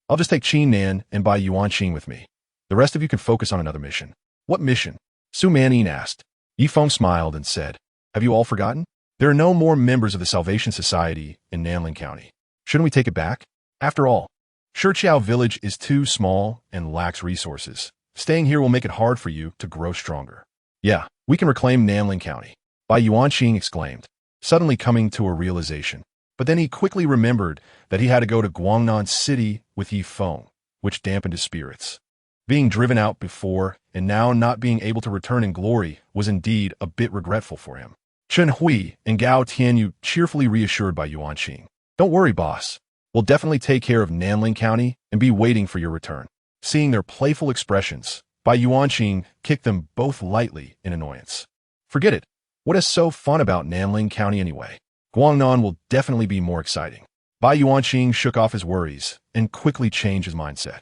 I'll just take Qin Nan and Bai Yuanqing with me. The rest of you can focus on another mission. What mission? Su Manyin asked. Yifeng smiled and said, have you all forgotten? There are no more members of the Salvation Society in Nanling County. Shouldn't we take it back? After all, Shiqiao Village is too small and lacks resources. Staying here will make it hard for you to grow stronger. Yeah, we can reclaim Nanling County, Bai Yuanqing exclaimed, suddenly coming to a realization. But then he quickly remembered that he had to go to Guangnan City with Yifeng, which dampened his spirits. Being driven out before and now not being able to return in glory was indeed a bit regretful for him. Chen Hui and Gao Tianyu cheerfully reassured Bai Yuanqing. Don't worry, boss. We'll definitely take care of Nanling County and be waiting for your return. Seeing their playful expressions, Bai Yuanqing kicked them both lightly in annoyance. Forget it. What is so fun about Nanling County anyway? Guangnan will definitely be more exciting. Bai Yuanqing shook off his worries and quickly changed his mindset.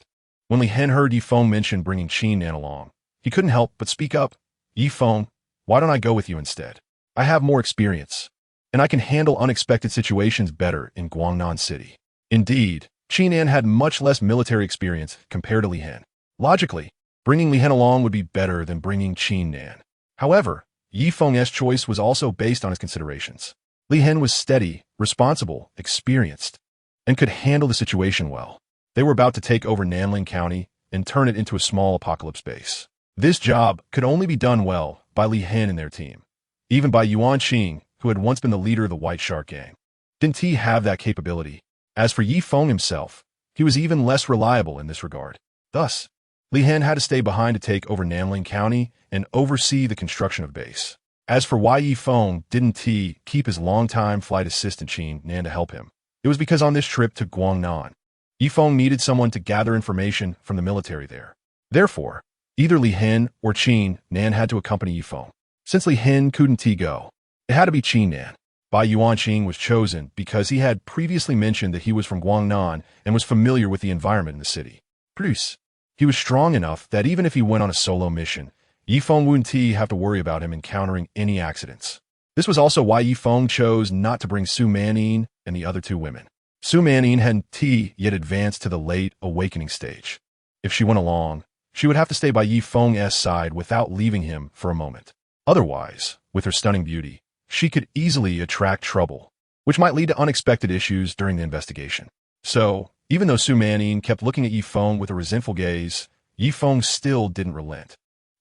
When Li Hen heard Yifeng mention bringing Qin Nan along, he couldn't help but speak up. Yifeng, why don't I go with you instead? I have more experience, and I can handle unexpected situations better in Guangnan City. Indeed, Qin Nan had much less military experience compared to Li Hen. Logically, bringing Li Hen along would be better than bringing Qin Nan. However, Yifeng's choice was also based on his considerations. Li Hen was steady, responsible, experienced, and could handle the situation well. They were about to take over Nanling County and turn it into a small apocalypse base. This job could only be done well by Li Hen and their team, even by Yuanqing, who had once been the leader of the White Shark Gang. Didn't he have that capability? As for Yifeng himself, he was even less reliable in this regard. Thus, Li Hen had to stay behind to take over Nanling County and oversee the construction of base. As for why Yifeng didn't he keep his longtime flight assistant Qin Nan to help him, it was because on this trip to Guangnan, Yifeng needed someone to gather information from the military there. Therefore, either Li Hen or Qin Nan had to accompany Yifeng. Since Li Hen couldn't go, it had to be Qin Nan. Bai Yuanqing was chosen because he had previously mentioned that he was from Guangnan and was familiar with the environment in the city. Plus, he was strong enough that even if he went on a solo mission, Yifeng wouldn't have to worry about him encountering any accidents. This was also why Yifeng chose not to bring Su Manyin and the other two women. Su Manyin hadn't yet advanced to the late awakening stage. If she went along, she would have to stay by Yifeng's side without leaving him for a moment. Otherwise, with her stunning beauty, she could easily attract trouble, which might lead to unexpected issues during the investigation. So, even though Su Manyin kept looking at Yifeng with a resentful gaze, Yifeng still didn't relent.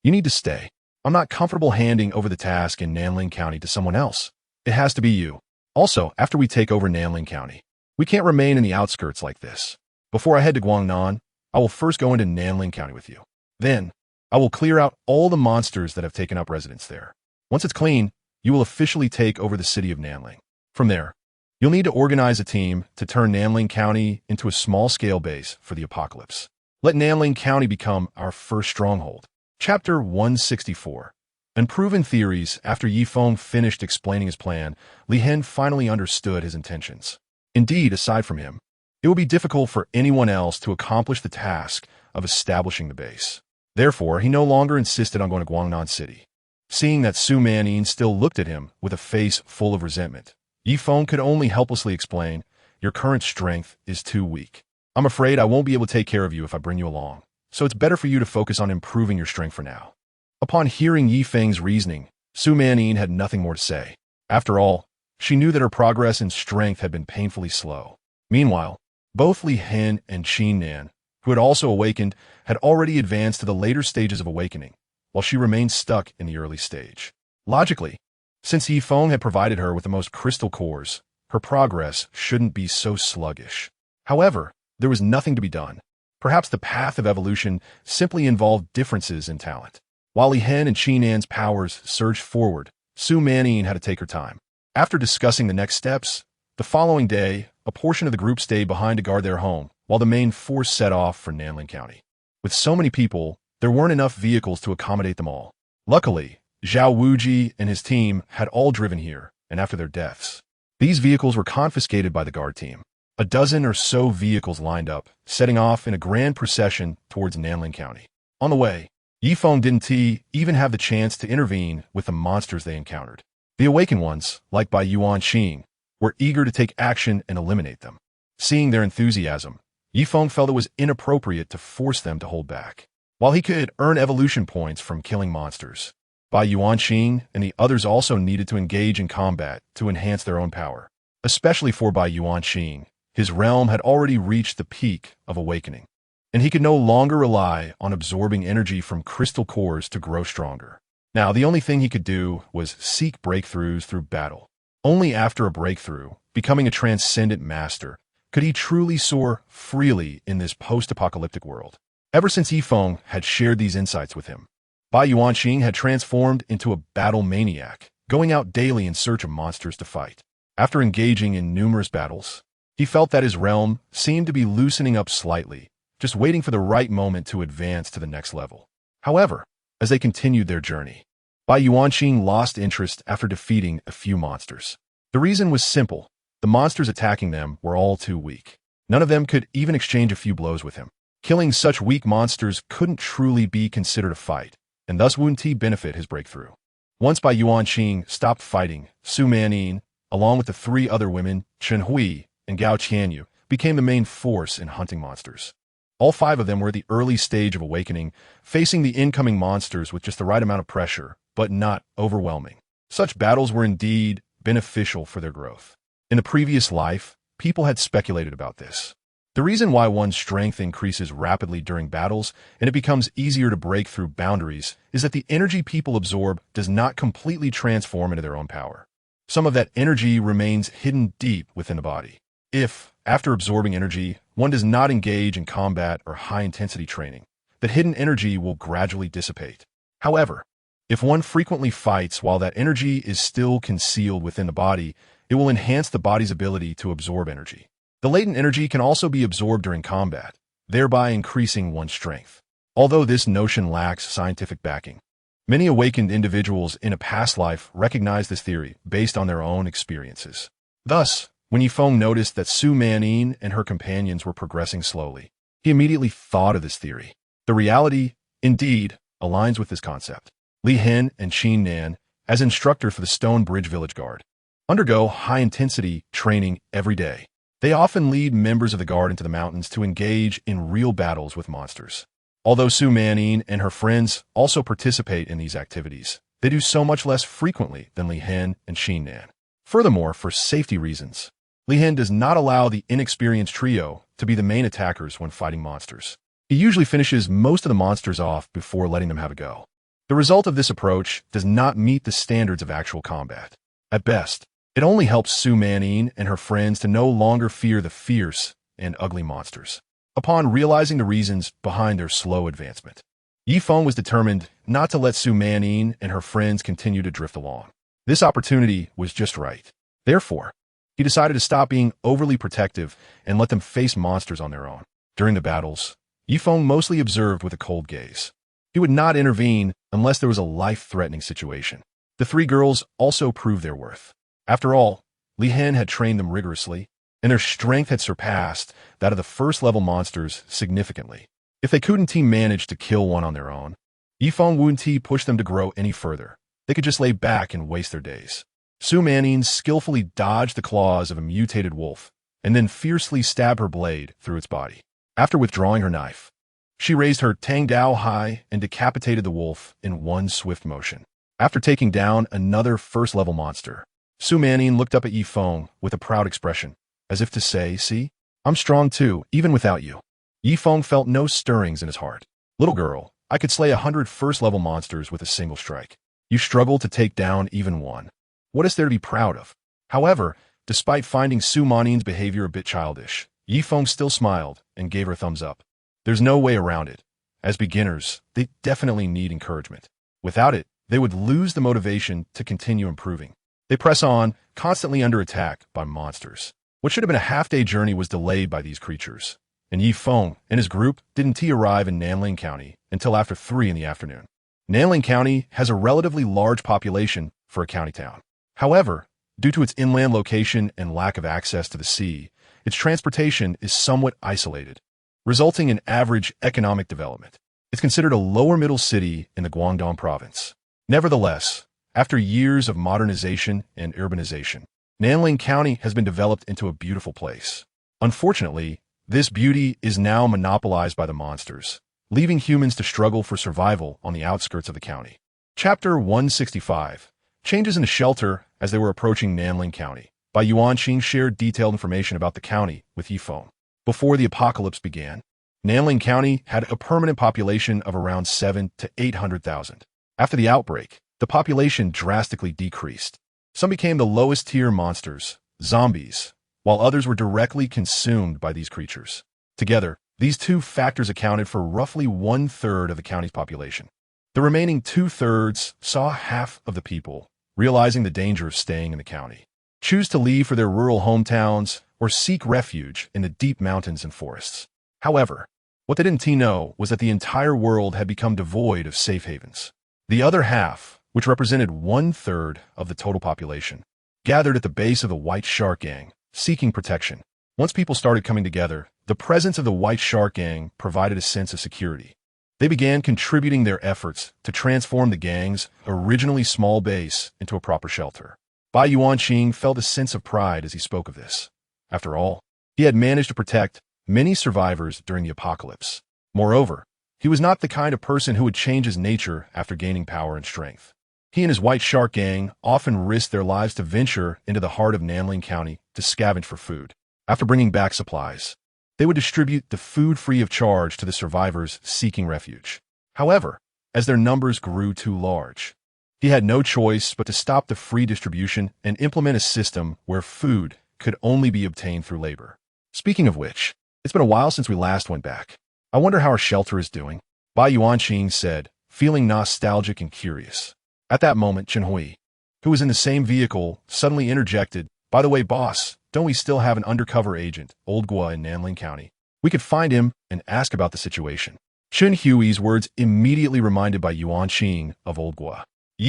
You need to stay. I'm not comfortable handing over the task in Nanling County to someone else. It has to be you. Also, after we take over Nanling County, we can't remain in the outskirts like this. Before I head to Guangnan, I will first go into Nanling County with you. Then, I will clear out all the monsters that have taken up residence there. Once it's clean, you will officially take over the city of Nanling. From there, you'll need to organize a team to turn Nanling County into a small-scale base for the apocalypse. Let Nanling County become our first stronghold. Chapter 164. Unproven theories. After Yifeng finished explaining his plan, Li Hen finally understood his intentions. Indeed, aside from him, it would be difficult for anyone else to accomplish the task of establishing the base. Therefore, he no longer insisted on going to Guangnan City. Seeing that Su Manyin still looked at him with a face full of resentment, Yifeng could only helplessly explain, your current strength is too weak. I'm afraid I won't be able to take care of you if I bring you along, so it's better for you to focus on improving your strength for now. Upon hearing Yifeng's reasoning, Su Manyin had nothing more to say. After all, she knew that her progress in strength had been painfully slow. Meanwhile, both Li Hen and Qin Nan, who had also awakened, had already advanced to the later stages of awakening, while she remained stuck in the early stage. Logically, since Yifeng had provided her with the most crystal cores, her progress shouldn't be so sluggish. However, there was nothing to be done. Perhaps the path of evolution simply involved differences in talent. While Li Hen and Qin Nan's powers surged forward, Su Manyin had to take her time. After discussing the next steps, the following day, a portion of the group stayed behind to guard their home, while the main force set off for Nanling County. With so many people, there weren't enough vehicles to accommodate them all. Luckily, Zhao Wuji and his team had all driven here, and after their deaths, these vehicles were confiscated by the guard team. A dozen or so vehicles lined up, setting off in a grand procession towards Nanling County. On the way, Yifeng didn't even have the chance to intervene with the monsters they encountered. The awakened ones, like Bai Yuan Xing, were eager to take action and eliminate them. Seeing their enthusiasm, Yifeng felt it was inappropriate to force them to hold back. While he could earn evolution points from killing monsters, Bai Yuan Xing and the others also needed to engage in combat to enhance their own power. Especially for Bai Yuan Xing, his realm had already reached the peak of awakening, and he could no longer rely on absorbing energy from crystal cores to grow stronger. Now, the only thing he could do was seek breakthroughs through battle. Only after a breakthrough, becoming a transcendent master, could he truly soar freely in this post-apocalyptic world. Ever since Yifeng had shared these insights with him, Bai Yuanxing had transformed into a battle maniac, going out daily in search of monsters to fight. After engaging in numerous battles, he felt that his realm seemed to be loosening up slightly, just waiting for the right moment to advance to the next level. However, as they continued their journey, Bai Yuanxing lost interest after defeating a few monsters. The reason was simple. The monsters attacking them were all too weak. None of them could even exchange a few blows with him. Killing such weak monsters couldn't truly be considered a fight, and thus wouldn't he benefit his breakthrough. Once Bai Yuanxing stopped fighting, Su Manin, along with the three other women, Chen Hui and Gao Qianyu, became the main force in hunting monsters. All five of them were at the early stage of awakening, facing the incoming monsters with just the right amount of pressure, but not overwhelming. Such battles were indeed beneficial for their growth. In the previous life, people had speculated about this. The reason why one's strength increases rapidly during battles and it becomes easier to break through boundaries is that the energy people absorb does not completely transform into their own power. Some of that energy remains hidden deep within the body. If, after absorbing energy, one does not engage in combat or high-intensity training, that hidden energy will gradually dissipate. However, if one frequently fights while that energy is still concealed within the body, it will enhance the body's ability to absorb energy. The latent energy can also be absorbed during combat, thereby increasing one's strength. Although this notion lacks scientific backing, many awakened individuals in a past life recognize this theory based on their own experiences. Thus, when Yifeng noticed that Su Manin and her companions were progressing slowly, he immediately thought of this theory. The reality, indeed, aligns with this concept. Li Hen and Qin Nan, as instructor for the Stone Bridge Village Guard, undergo high-intensity training every day. They often lead members of the guard into the mountains to engage in real battles with monsters. Although Su Manin and her friends also participate in these activities, they do so much less frequently than Li Hen and Qin Nan. Furthermore, for safety reasons, Li Hen does not allow the inexperienced trio to be the main attackers when fighting monsters. He usually finishes most of the monsters off before letting them have a go. The result of this approach does not meet the standards of actual combat. At best, it only helps Su Manin and her friends to no longer fear the fierce and ugly monsters. Upon realizing the reasons behind their slow advancement, Yifeng was determined not to let Su Manin and her friends continue to drift along. This opportunity was just right. Therefore, he decided to stop being overly protective and let them face monsters on their own. During the battles, Yifeng mostly observed with a cold gaze. He would not intervene unless there was a life-threatening situation. The three girls also proved their worth. After all, Li Hen had trained them rigorously, and their strength had surpassed that of the first-level monsters significantly. If they couldn't manage to kill one on their own, Yifeng wouldn't push them to grow any further. They could just lay back and waste their days. Su Manin skillfully dodged the claws of a mutated wolf and then fiercely stabbed her blade through its body. After withdrawing her knife, she raised her Tang Dao high and decapitated the wolf in one swift motion. After taking down another first-level monster, Su Manin looked up at Yifeng with a proud expression, as if to say, "See, I'm strong too, even without you." Yifeng felt no stirrings in his heart. "Little girl, I could slay 100 first-level monsters with a single strike. You struggle to take down even one. What is there to be proud of?" However, despite finding Su Manin's behavior a bit childish, Yifeng still smiled and gave her a thumbs up. There's no way around it. As beginners, they definitely need encouragement. Without it, they would lose the motivation to continue improving. They press on, constantly under attack by monsters. What should have been a half-day journey was delayed by these creatures, and Yifeng and his group didn't arrive in Nanling County until after 3 in the afternoon. Nanling County has a relatively large population for a county town. However, due to its inland location and lack of access to the sea, its transportation is somewhat isolated, resulting in average economic development. It's considered a lower-middle city in the Guangdong province. Nevertheless, after years of modernization and urbanization, Nanling County has been developed into a beautiful place. Unfortunately, this beauty is now monopolized by the monsters, leaving humans to struggle for survival on the outskirts of the county. Chapter 165. Changes in the shelter as they were approaching Nanling County. By Yuan Qing shared detailed information about the county with Feng. Before the apocalypse began, Nanling County had a permanent population of around 7 to 800,000. After the outbreak, the population drastically decreased. Some became the lowest-tier monsters, zombies, while others were directly consumed by these creatures. Together, these two factors accounted for roughly one-third of the county's population. The remaining two-thirds saw half of the people, realizing the danger of staying in the county, choose to leave for their rural hometowns or seek refuge in the deep mountains and forests. However, what they didn't know was that the entire world had become devoid of safe havens. The other half, which represented one-third of the total population, gathered at the base of the White Shark Gang, seeking protection. Once people started coming together, the presence of the White Shark Gang provided a sense of security. They began contributing their efforts to transform the gang's originally small base into a proper shelter. Bai Yuanqing felt a sense of pride as he spoke of this. After all, he had managed to protect many survivors during the apocalypse. Moreover, he was not the kind of person who would change his nature after gaining power and strength. He and his White Shark Gang often risked their lives to venture into the heart of Nanling County to scavenge for food. After bringing back supplies, they would distribute the food free of charge to the survivors seeking refuge. However, as their numbers grew too large, he had no choice but to stop the free distribution and implement a system where food could only be obtained through labor. Speaking of which, it's been a while since we last went back. I wonder how our shelter is doing, Bai Yuanqing said, feeling nostalgic and curious. At that moment, Chen Hui, who was in the same vehicle, suddenly interjected, "By the way, boss, don't we still have an undercover agent, Old Gua, in Nanling County? We could find him and ask about the situation." Chen Hui's words immediately reminded Bai Yuanqing of Old Gua.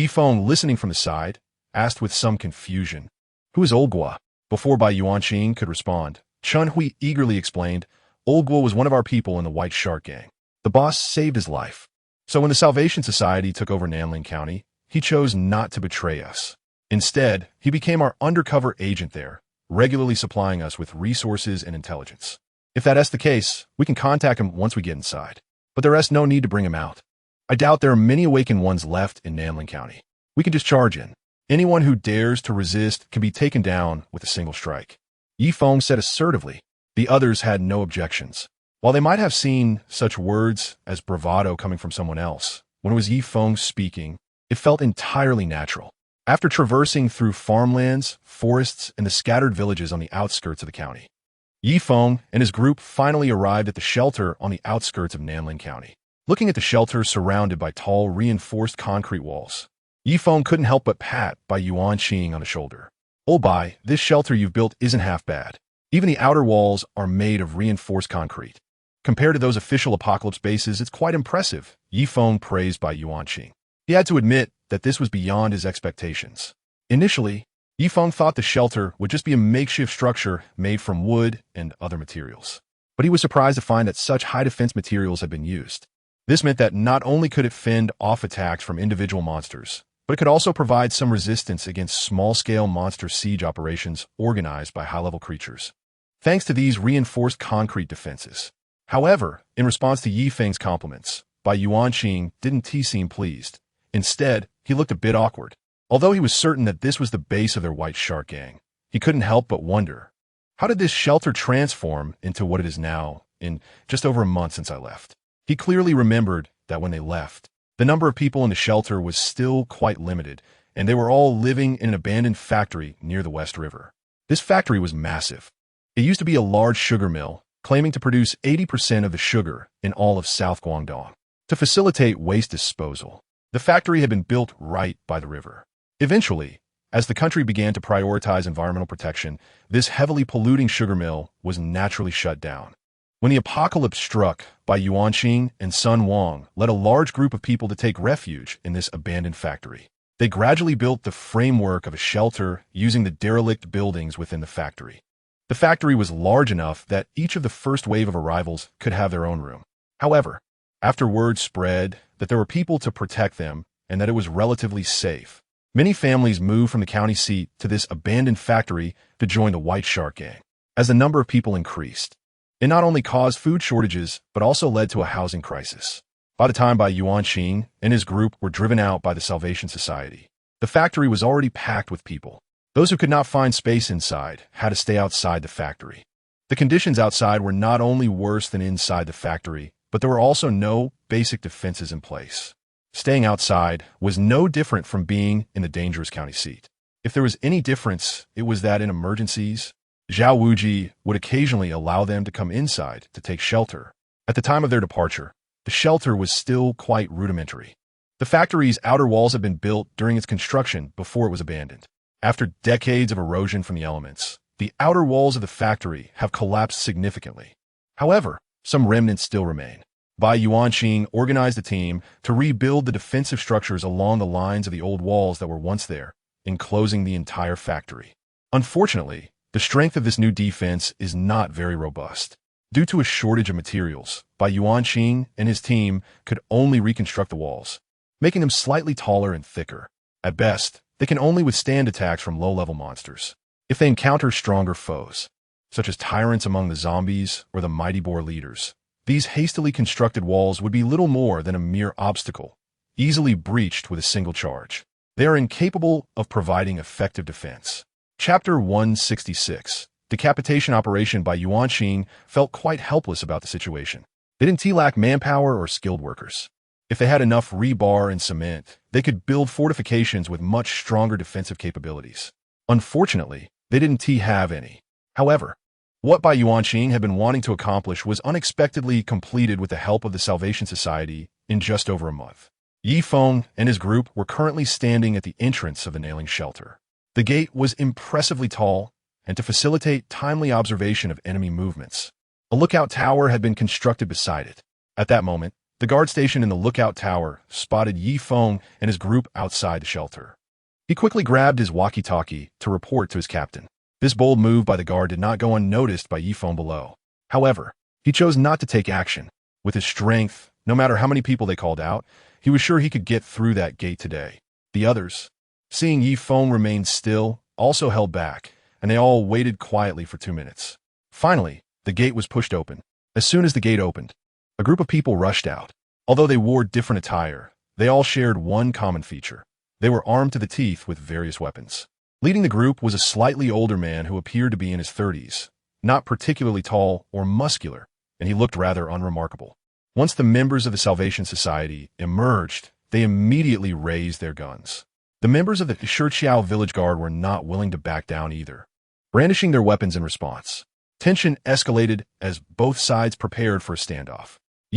Feng, listening from the side, asked with some confusion, "Who is Old Gua?" Before Bai Yuanqing could respond, Chen Hui eagerly explained, "Old Gua was one of our people in the White Shark Gang. The boss saved his life. So when the Salvation Society took over Nanling County, he chose not to betray us. Instead, he became our undercover agent there, regularly supplying us with resources and intelligence. If that's the case, we can contact him once we get inside. But there is no need to bring him out. I doubt there are many awakened ones left in Nanling County. We can just charge in. Anyone who dares to resist can be taken down with a single strike." Feng said assertively. The others had no objections. While they might have seen such words as bravado coming from someone else, when it was Feng speaking, it felt entirely natural. After traversing through farmlands, forests, and the scattered villages on the outskirts of the county, Feng and his group finally arrived at the shelter on the outskirts of Nanling County. Looking at the shelter surrounded by tall, reinforced concrete walls, Feng couldn't help but pat Bai Yuanqing on the shoulder. "Oh Bai, this shelter you've built isn't half bad. Even the outer walls are made of reinforced concrete. Compared to those official apocalypse bases, it's quite impressive," Feng praised Bai Yuanqing. He had to admit that this was beyond his expectations. Initially, Feng thought the shelter would just be a makeshift structure made from wood and other materials. But he was surprised to find that such high-defense materials had been used. This meant that not only could it fend off attacks from individual monsters, but it could also provide some resistance against small-scale monster siege operations organized by high-level creatures, thanks to these reinforced concrete defenses. However, in response to Feng's compliments, Bai Yuanqing didn't seem pleased. Instead, he looked a bit awkward. Although he was certain that this was the base of their White Shark Gang, he couldn't help but wonder, how did this shelter transform into what it is now in just over a month since I left? He clearly remembered that when they left, the number of people in the shelter was still quite limited, and they were all living in an abandoned factory near the West River. This factory was massive. It used to be a large sugar mill, claiming to produce 80% of the sugar in all of South Guangdong. To facilitate waste disposal, the factory had been built right by the river. Eventually, as the country began to prioritize environmental protection, this heavily polluting sugar mill was naturally shut down. When the apocalypse struck, Bai Yuanqing and Sun Wang led a large group of people to take refuge in this abandoned factory. They gradually built the framework of a shelter using the derelict buildings within the factory. The factory was large enough that each of the first wave of arrivals could have their own room. However, After word spread that there were people to protect them and that it was relatively safe, many families moved from the county seat to this abandoned factory to join the White Shark Gang. As the number of people increased, it not only caused food shortages, but also led to a housing crisis. By the time Bai Yuanqing and his group were driven out by the Salvation Society, the factory was already packed with people. Those who could not find space inside had to stay outside the factory. The conditions outside were not only worse than inside the factory, but there were also no basic defenses in place. Staying outside was no different from being in the dangerous county seat. If there was any difference, it was that in emergencies, Zhao Wuji would occasionally allow them to come inside to take shelter. At the time of their departure, the shelter was still quite rudimentary. The factory's outer walls had been built during its construction before it was abandoned. After decades of erosion from the elements, the outer walls of the factory have collapsed significantly. However, some remnants still remain. Bai Yuanqing organized a team to rebuild the defensive structures along the lines of the old walls that were once there, enclosing the entire factory. Unfortunately, the strength of this new defense is not very robust. Due to a shortage of materials, Bai Yuanqing and his team could only reconstruct the walls, making them slightly taller and thicker. At best, they can only withstand attacks from low-level monsters. If they encounter stronger foes, such as tyrants among the zombies or the mighty boar leaders, these hastily constructed walls would be little more than a mere obstacle, easily breached with a single charge. They are incapable of providing effective defense. Chapter 166. Decapitation Operation Bai Yuanqing felt quite helpless about the situation. They didn't lack manpower or skilled workers. If they had enough rebar and cement, they could build fortifications with much stronger defensive capabilities. Unfortunately, they didn't have any. However, what Bai Yuanqing had been wanting to accomplish was unexpectedly completed with the help of the Salvation Society in just over a month. Feng and his group were currently standing at the entrance of the Nanling shelter. The gate was impressively tall, and to facilitate timely observation of enemy movements, a lookout tower had been constructed beside it. At that moment, the guard station in the lookout tower spotted Feng and his group outside the shelter. He quickly grabbed his walkie-talkie to report to his captain. This bold move by the guard did not go unnoticed by Feng below. However, he chose not to take action. With his strength, no matter how many people they called out, he was sure he could get through that gate today. The others, seeing Feng remain still, also held back, and they all waited quietly for 2 minutes. Finally, the gate was pushed open. As soon as the gate opened, a group of people rushed out. Although they wore different attire, they all shared one common feature. They were armed to the teeth with various weapons. Leading the group was a slightly older man who appeared to be in his 30s, not particularly tall or muscular, and he looked rather unremarkable. Once the members of the Salvation Society emerged, they immediately raised their guns. The members of the Shiqiao village guard were not willing to back down either, brandishing their weapons in response. Tension escalated as both sides prepared for a standoff.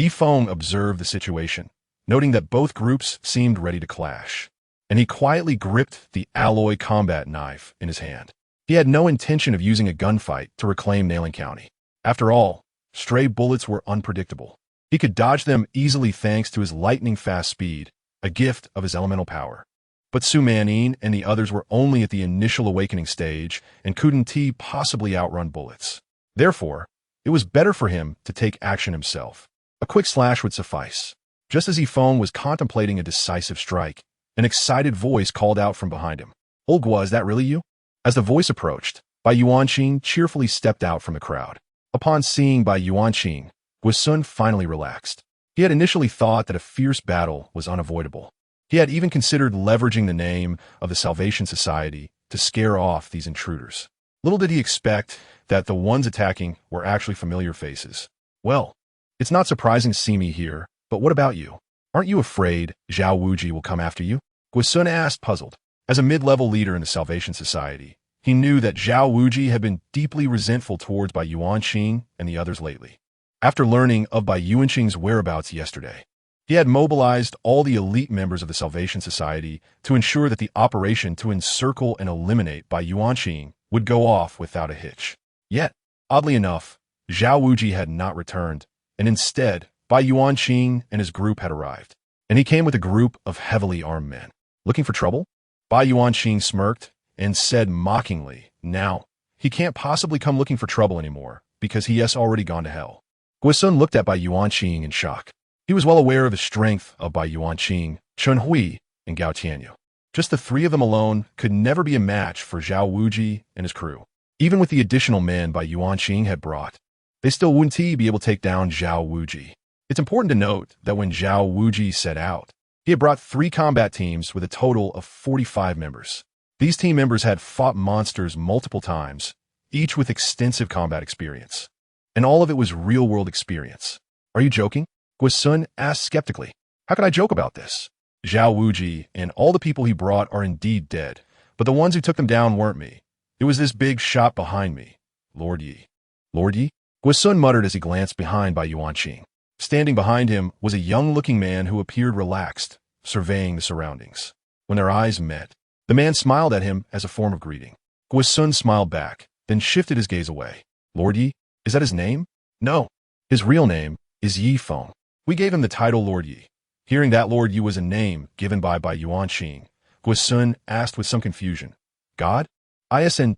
Feng observed the situation, noting that both groups seemed ready to clash, and he quietly gripped the alloy combat knife in his hand. He had no intention of using a gunfight to reclaim Nanling County. After all, stray bullets were unpredictable. He could dodge them easily thanks to his lightning-fast speed, a gift of his elemental power. But Su Manin and the others were only at the initial awakening stage and couldn't possibly outrun bullets. Therefore, it was better for him to take action himself. A quick slash would suffice. Just as Feng was contemplating a decisive strike, an excited voice called out from behind him. "Olgua, is that really you?" As the voice approached, Bai Yuanqing cheerfully stepped out from the crowd. Upon seeing Bai Yuanqing, Guisun finally relaxed. He had initially thought that a fierce battle was unavoidable. He had even considered leveraging the name of the Salvation Society to scare off these intruders. Little did he expect that the ones attacking were actually familiar faces. "Well, it's not surprising to see me here, but what about you? Aren't you afraid Zhao Wuji will come after you?" Guisun asked, puzzled. As a mid-level leader in the Salvation Society, he knew that Zhao Wuji had been deeply resentful towards Bai Yuanqing and the others lately. After learning of Bai Yuanqing's whereabouts yesterday, he had mobilized all the elite members of the Salvation Society to ensure that the operation to encircle and eliminate Bai Yuanqing would go off without a hitch. Yet, oddly enough, Zhao Wuji had not returned, and instead, Bai Yuanqing and his group had arrived. And he came with a group of heavily armed men. Looking for trouble? Bai Yuanqing smirked and said mockingly, "Now, he can't possibly come looking for trouble anymore, because he has already gone to hell." Guisun looked at Bai Yuanqing in shock. He was well aware of the strength of Bai Yuanqing, Chun Hui, and Gao Tianyu. Just the three of them alone could never be a match for Zhao Wuji and his crew. Even with the additional men Bai Yuanqing had brought, they still wouldn't be able to take down Zhao Wuji. It's important to note that when Zhao Wuji set out, he had brought 3 combat teams with a total of 45 members. These team members had fought monsters multiple times, each with extensive combat experience. And all of it was real-world experience. Are you joking? Guo Sun asked skeptically. How can I joke about this? Zhao Wuji and all the people he brought are indeed dead, but the ones who took them down weren't me. It was this big shot behind me, Lord Yi. Lord Yi? Guo Sun muttered as he glanced behind Bai Yuanqing. Standing behind him was a young-looking man who appeared relaxed, surveying the surroundings. When their eyes met, the man smiled at him as a form of greeting. Guo Sun smiled back, then shifted his gaze away. Lord Yi? Is that his name? No. His real name is Yi Feng. We gave him the title Lord Yi. Hearing that Lord Yi was a name given by Yuanqing, Guo Sun asked with some confusion. God? Isn't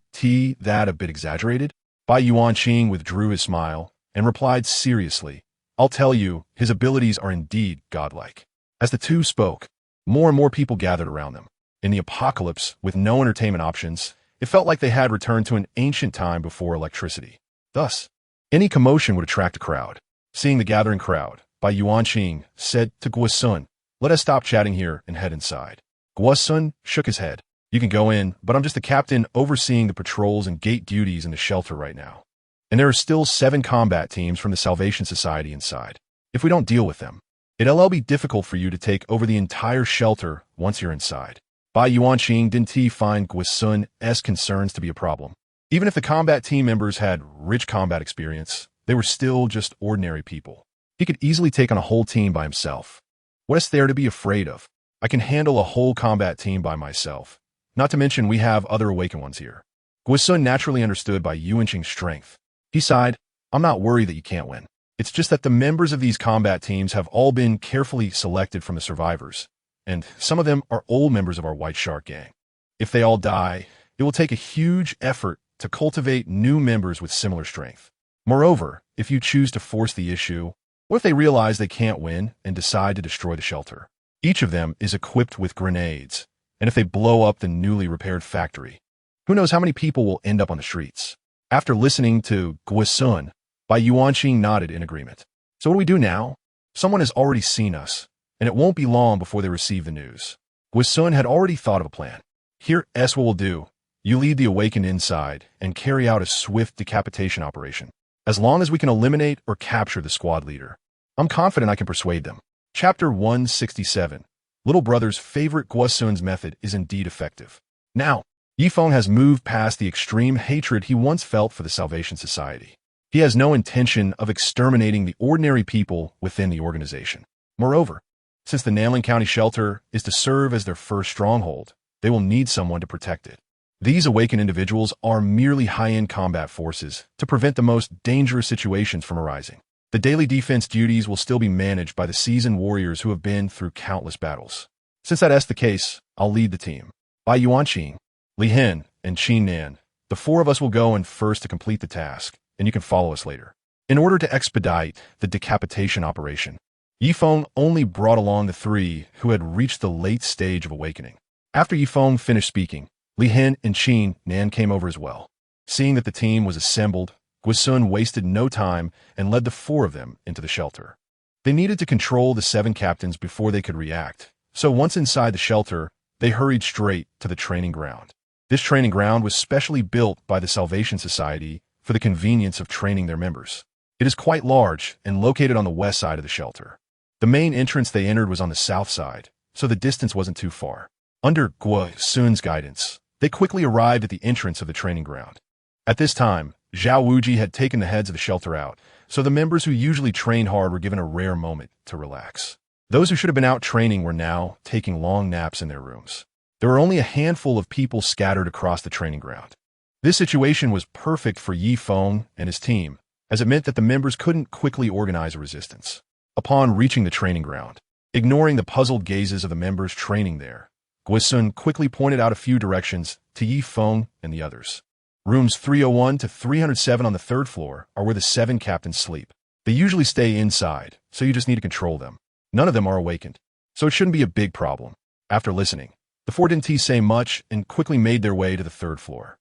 that a bit exaggerated? Bai Yuanqing withdrew his smile and replied seriously, I'll tell you, his abilities are indeed godlike. As the two spoke, more and more people gathered around them. In the apocalypse, with no entertainment options, it felt like they had returned to an ancient time before electricity. Thus, any commotion would attract a crowd. Seeing the gathering crowd, Bai Yuanqing said to Guo Sun, let us stop chatting here and head inside. Guo Sun shook his head. You can go in, but I'm just the captain overseeing the patrols and gate duties in the shelter right now. And there are still 7 combat teams from the Salvation Society inside. If we don't deal with them, it'll be difficult for you to take over the entire shelter once you're inside. Bai Yuanqing didn't find Guo Sun's concerns to be a problem. Even if the combat team members had rich combat experience, they were still just ordinary people. He could easily take on a whole team by himself. What is there to be afraid of? I can handle a whole combat team by myself. Not to mention we have other awakened ones here. Guo Sun naturally understood Bai Yuanqing's strength. He sighed, I'm not worried that you can't win. It's just that the members of these combat teams have all been carefully selected from the survivors, and some of them are old members of our White Shark gang. If they all die, it will take a huge effort to cultivate new members with similar strength. Moreover, if you choose to force the issue, what if they realize they can't win and decide to destroy the shelter? Each of them is equipped with grenades, and if they blow up the newly repaired factory, who knows how many people will end up on the streets? After listening to Guo Sun, Bai Yuanqing nodded in agreement. So what do we do now? Someone has already seen us, and it won't be long before they receive the news. Guo Sun had already thought of a plan. Here's what we'll do. You lead the awakened inside and carry out a swift decapitation operation. As long as we can eliminate or capture the squad leader, I'm confident I can persuade them. Chapter 167. Little brother's favorite Guo Sun's method is indeed effective. Now, Yi Feng has moved past the extreme hatred he once felt for the Salvation Society. He has no intention of exterminating the ordinary people within the organization. Moreover, since the Nanling County shelter is to serve as their first stronghold, they will need someone to protect it. These awakened individuals are merely high-end combat forces to prevent the most dangerous situations from arising. The daily defense duties will still be managed by the seasoned warriors who have been through countless battles. Since that's the case, I'll lead the team. Bai Yuanqing, Li Hen, and Qin Nan, the 4 of us will go in first to complete the task, and you can follow us later. In order to expedite the decapitation operation, Yi Feng only brought along the 3 who had reached the late stage of awakening. After Yi Feng finished speaking, Li Hen and Qin Nan came over as well. Seeing that the team was assembled, Guo Sun wasted no time and led the 4 of them into the shelter. They needed to control the 7 captains before they could react, so once inside the shelter, they hurried straight to the training ground. This training ground was specially built by the Salvation Society for the convenience of training their members. It is quite large and located on the west side of the shelter. The main entrance they entered was on the south side, so the distance wasn't too far. Under Guo Sun's guidance, they quickly arrived at the entrance of the training ground. At this time, Zhao Wuji had taken the heads of the shelter out, so the members who usually trained hard were given a rare moment to relax. Those who should have been out training were now taking long naps in their rooms. There were only a handful of people scattered across the training ground. This situation was perfect for Yi Feng and his team, as it meant that the members couldn't quickly organize a resistance. Upon reaching the training ground, ignoring the puzzled gazes of the members training there, Guo Sun quickly pointed out a few directions to Yi Feng and the others. Rooms 301 to 307 on the 3rd floor are where the 7 captains sleep. They usually stay inside, so you just need to control them. None of them are awakened, so it shouldn't be a big problem. After listening, the four didn't say much and quickly made their way to the third floor.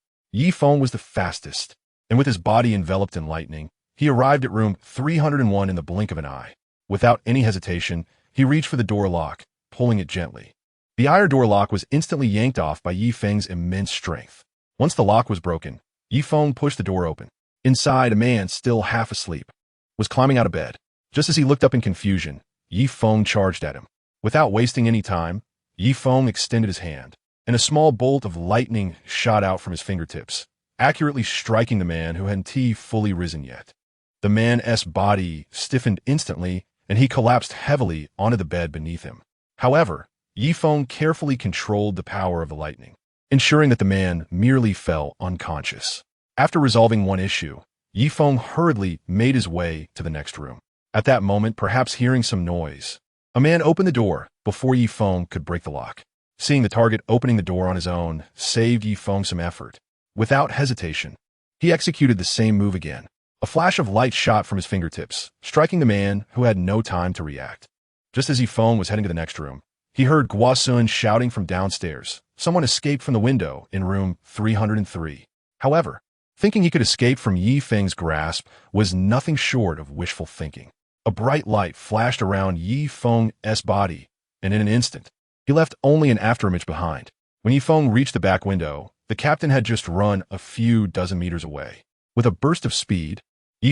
Feng was the fastest, and with his body enveloped in lightning, he arrived at room 301 in the blink of an eye. Without any hesitation, he reached for the door lock, pulling it gently. The iron door lock was instantly yanked off by Feng's immense strength. Once the lock was broken, Feng pushed the door open. Inside, a man, still half asleep, was climbing out of bed. Just as he looked up in confusion, Feng charged at him. Without wasting any time, Feng extended his hand, and a small bolt of lightning shot out from his fingertips, accurately striking the man who hadn't fully risen yet. The man's body stiffened instantly, and he collapsed heavily onto the bed beneath him. However, Feng carefully controlled the power of the lightning, ensuring that the man merely fell unconscious. After resolving one issue, Feng hurriedly made his way to the next room. At that moment, perhaps hearing some noise, a man opened the door before Feng could break the lock. Seeing the target opening the door on his own saved Feng some effort. Without hesitation, he executed the same move again. A flash of light shot from his fingertips, striking the man who had no time to react. Just as Feng was heading to the next room, he heard Guosun shouting from downstairs. Someone escaped from the window in room 303. However, thinking he could escape from Feng's grasp was nothing short of wishful thinking. A bright light flashed around Feng's body, and in an instant, he left only an afterimage behind. When Feng reached the back window, the captain had just run a few dozen meters away. With a burst of speed,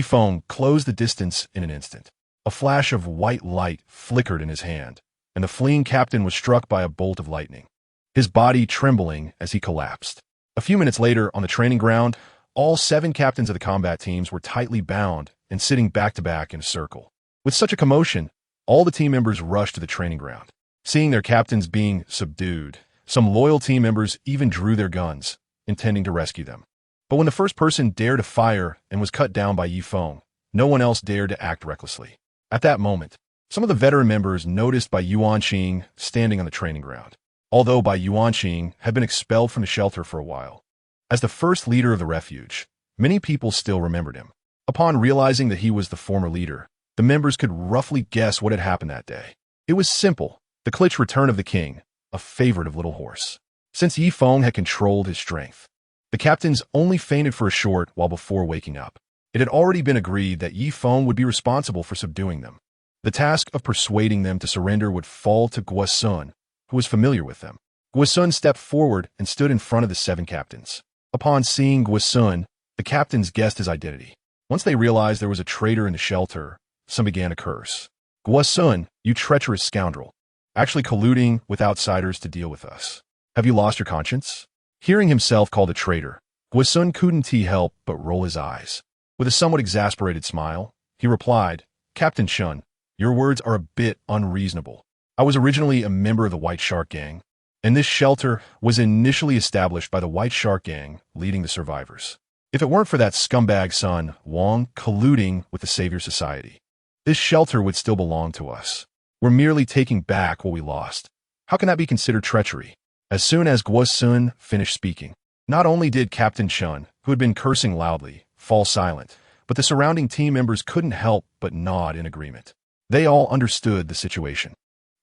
Feng closed the distance in an instant. A flash of white light flickered in his hand, and the fleeing captain was struck by a bolt of lightning, his body trembling as he collapsed. A few minutes later, on the training ground, all 7 captains of the combat teams were tightly bound and sitting back-to-back in a circle. With such a commotion, all the team members rushed to the training ground. Seeing their captains being subdued, some loyal team members even drew their guns, intending to rescue them. But when the first person dared to fire and was cut down by Feng, no one else dared to act recklessly. At that moment, some of the veteran members noticed Bai Yuanqing standing on the training ground, although Bai Yuanqing had been expelled from the shelter for a while. As the first leader of the refuge, many people still remembered him. Upon realizing that he was the former leader, the members could roughly guess what had happened that day. It was simple: the glitch return of the king, a favorite of Little Horse. Since Feng had controlled his strength, the captains only fainted for a short while before waking up. It had already been agreed that Feng would be responsible for subduing them. The task of persuading them to surrender would fall to Guosun, who was familiar with them. Guosun stepped forward and stood in front of the 7 captains. Upon seeing Guosun, the captains guessed his identity. Once they realized there was a traitor in the shelter, some began to curse. "Guosun, you treacherous scoundrel, actually colluding with outsiders to deal with us. Have you lost your conscience?" Hearing himself called a traitor, Guosun couldn't help but roll his eyes. With a somewhat exasperated smile, he replied, "Captain Shun, your words are a bit unreasonable. I was originally a member of the White Shark Gang, and this shelter was initially established by the White Shark Gang leading the survivors. If it weren't for that scumbag son, Wang, colluding with the Savior Society, this shelter would still belong to us. We're merely taking back what we lost. How can that be considered treachery?" As soon as Guosun finished speaking, not only did Captain Shun, who had been cursing loudly, fall silent, but the surrounding team members couldn't help but nod in agreement. They all understood the situation.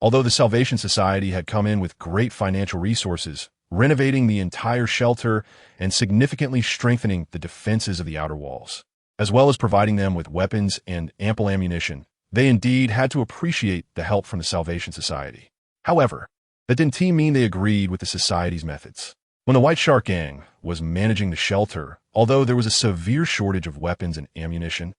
Although the Salvation Society had come in with great financial resources, renovating the entire shelter and significantly strengthening the defenses of the outer walls, as well as providing them with weapons and ample ammunition, they indeed had to appreciate the help from the Salvation Society. However, that didn't mean they agreed with the Society's methods. When the White Shark Gang was managing the shelter, although there was a severe shortage of weapons and ammunition,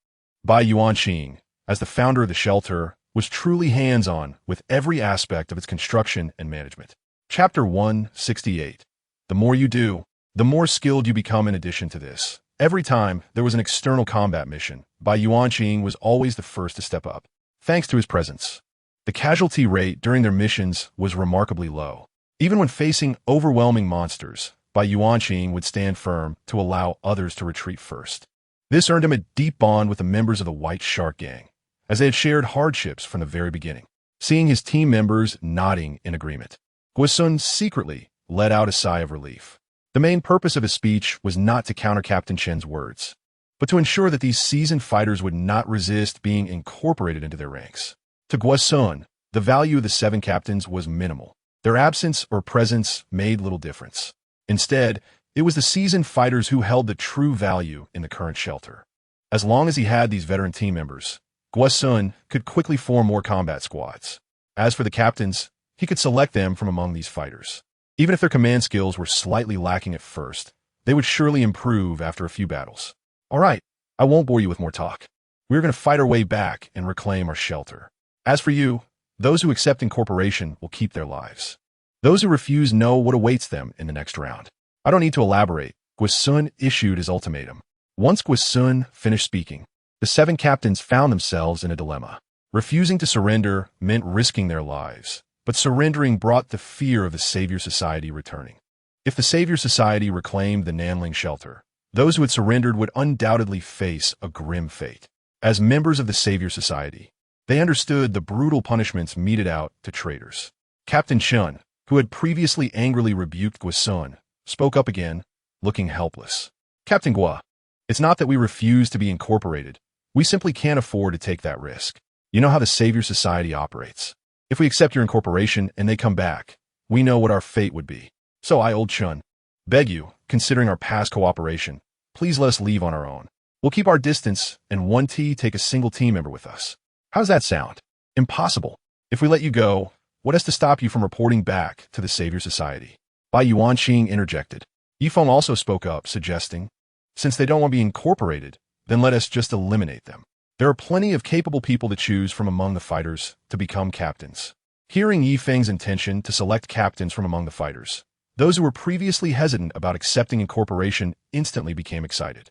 Bai Yuanqing, as the founder of the shelter, was truly hands-on with every aspect of its construction and management. Chapter 168. The more you do, the more skilled you become. In addition to this, every time there was an external combat mission, Bai Yuanqing was always the first to step up. Thanks to his presence, the casualty rate during their missions was remarkably low. Even when facing overwhelming monsters, Bai Yuanqing would stand firm to allow others to retreat first. This earned him a deep bond with the members of the White Shark Gang, as they had shared hardships from the very beginning. Seeing his team members nodding in agreement, Guosun secretly let out a sigh of relief. The main purpose of his speech was not to counter Captain Chen's words. but to ensure that these seasoned fighters would not resist being incorporated into their ranks. To Guasun, the value of the 7 captains was minimal. Their absence or presence made little difference. Instead, it was the seasoned fighters who held the true value in the current shelter. As long as he had these veteran team members, Guasun could quickly form more combat squads. As for the captains, he could select them from among these fighters. Even if their command skills were slightly lacking at first, they would surely improve after a few battles. All right, I won't bore you with more talk. We're going to fight our way back and reclaim our shelter. As for you, those who accept incorporation will keep their lives. Those who refuse know what awaits them in the next round. I don't need to elaborate. Guasun issued his ultimatum. Once Guasun finished speaking, the 7 captains found themselves in a dilemma. Refusing to surrender meant risking their lives, but surrendering brought the fear of the Savior Society returning. If the Savior Society reclaimed the Nanling shelter, those who had surrendered would undoubtedly face a grim fate. As members of the Savior Society, they understood the brutal punishments meted out to traitors. Captain Chun, who had previously angrily rebuked Guasun, spoke up again, looking helpless. Captain Gua, it's not that we refuse to be incorporated. We simply can't afford to take that risk. You know how the Savior Society operates. If we accept your incorporation and they come back, we know what our fate would be. So I, old Chun, beg you, considering our past cooperation, please let us leave on our own. We'll keep our distance and 1T take a single team member with us. How does that sound? Impossible. If we let you go, what has to stop you from reporting back to the Savior Society? Bai Yuanqing interjected. Yifeng also spoke up, suggesting, since they don't want to be incorporated, then let us just eliminate them. There are plenty of capable people to choose from among the fighters to become captains. Hearing Yifeng's intention to select captains from among the fighters, those who were previously hesitant about accepting incorporation instantly became excited.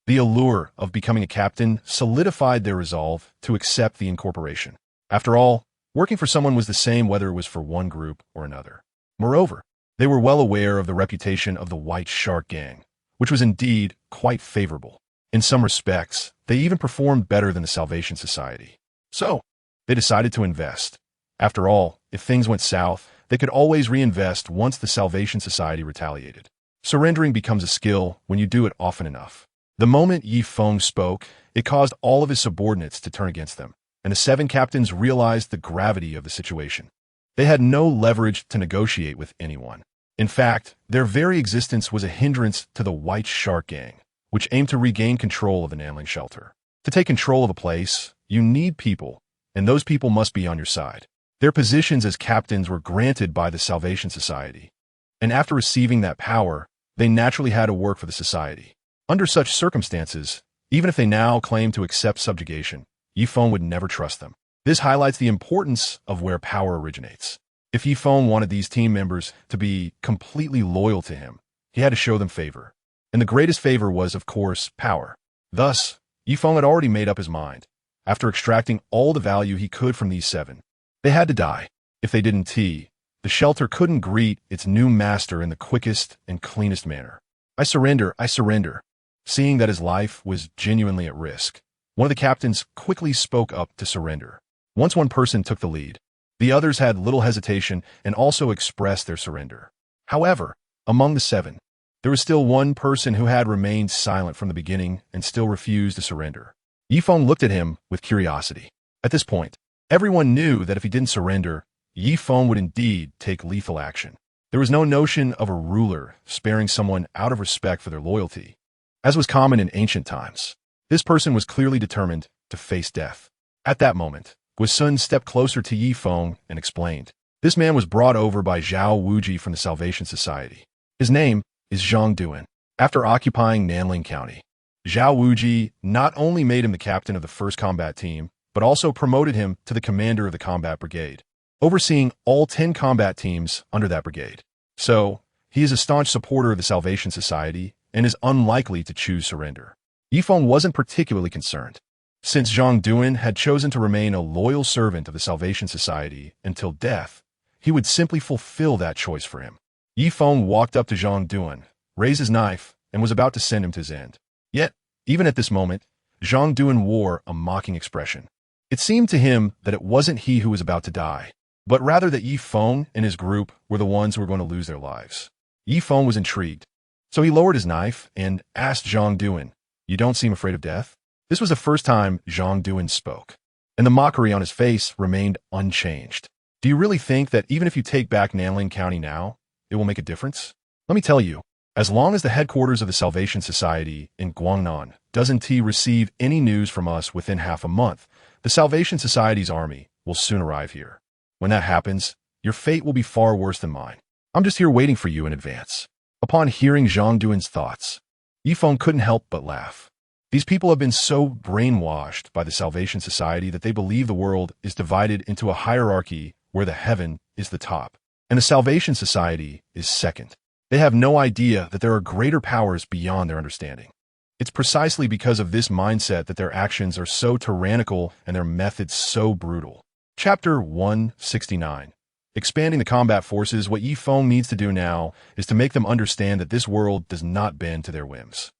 The allure of becoming a captain solidified their resolve to accept the incorporation. After all, working for someone was the same whether it was for one group or another. Moreover, they were well aware of the reputation of the White Shark Gang, which was indeed quite favorable. In some respects, they even performed better than the Salvation Society. So, they decided to invest. After all, if things went south, they could always reinvest once the Salvation Society retaliated. Surrendering becomes a skill when you do it often enough. The moment Feng spoke, it caused all of his subordinates to turn against them, and the 7 captains realized the gravity of the situation. They had no leverage to negotiate with anyone. In fact, their very existence was a hindrance to the White Shark Gang, which aimed to regain control of the Nanling shelter. To take control of a place, you need people, and those people must be on your side. Their positions as captains were granted by the Salvation Society, and after receiving that power, they naturally had to work for the society. Under such circumstances, even if they now claim to accept subjugation, Yifeng would never trust them. This highlights the importance of where power originates. If Yifeng wanted these team members to be completely loyal to him, he had to show them favor. And the greatest favor was, of course, power. Thus, Yifeng had already made up his mind. After extracting all the value he could from these 7, they had to die. If they didn't, the shelter couldn't greet its new master in the quickest and cleanest manner. I surrender, I surrender. Seeing that his life was genuinely at risk, one of the captains quickly spoke up to surrender. Once one person took the lead, the others had little hesitation and also expressed their surrender. However, among the 7, there was still one person who had remained silent from the beginning and still refused to surrender. Yifeng looked at him with curiosity. At this point, everyone knew that if he didn't surrender, Yifeng would indeed take lethal action. There was no notion of a ruler sparing someone out of respect for their loyalty, as was common in ancient times. This person was clearly determined to face death. At that moment, Guasun stepped closer to Yifeng and explained. This man was brought over by Zhao Wuji from the Salvation Society. His name is Zhang Duan. After occupying Nanling County, Zhao Wuji not only made him the captain of the first combat team, but also promoted him to the commander of the combat brigade, overseeing all 10 combat teams under that brigade. So, he is a staunch supporter of the Salvation Society and is unlikely to choose surrender. Yifeng wasn't particularly concerned. Since Zhang Duan had chosen to remain a loyal servant of the Salvation Society until death, he would simply fulfill that choice for him. Yifeng walked up to Zhang Duan, raised his knife, and was about to send him to his end. Yet, even at this moment, Zhang Duan wore a mocking expression. It seemed to him that it wasn't he who was about to die, but rather that Yifeng and his group were the ones who were going to lose their lives. Yifeng was intrigued, so he lowered his knife and asked Zhang Duan, You don't seem afraid of death? This was the first time Zhang Duan spoke, and the mockery on his face remained unchanged. Do you really think that even if you take back Nanling County now, it will make a difference? Let me tell you, as long as the headquarters of the Salvation Society in Guangnan doesn't receive any news from us within half a month, the Salvation Society's army will soon arrive here. When that happens, your fate will be far worse than mine. I'm just here waiting for you in advance. Upon hearing Zhang Duan's thoughts, Yifeng couldn't help but laugh. These people have been so brainwashed by the Salvation Society that they believe the world is divided into a hierarchy where the heaven is the top, and the Salvation Society is second. They have no idea that there are greater powers beyond their understanding. It's precisely because of this mindset that their actions are so tyrannical and their methods so brutal. Chapter 169. Expanding the combat forces. What Yifeng needs to do now is to make them understand that this world does not bend to their whims.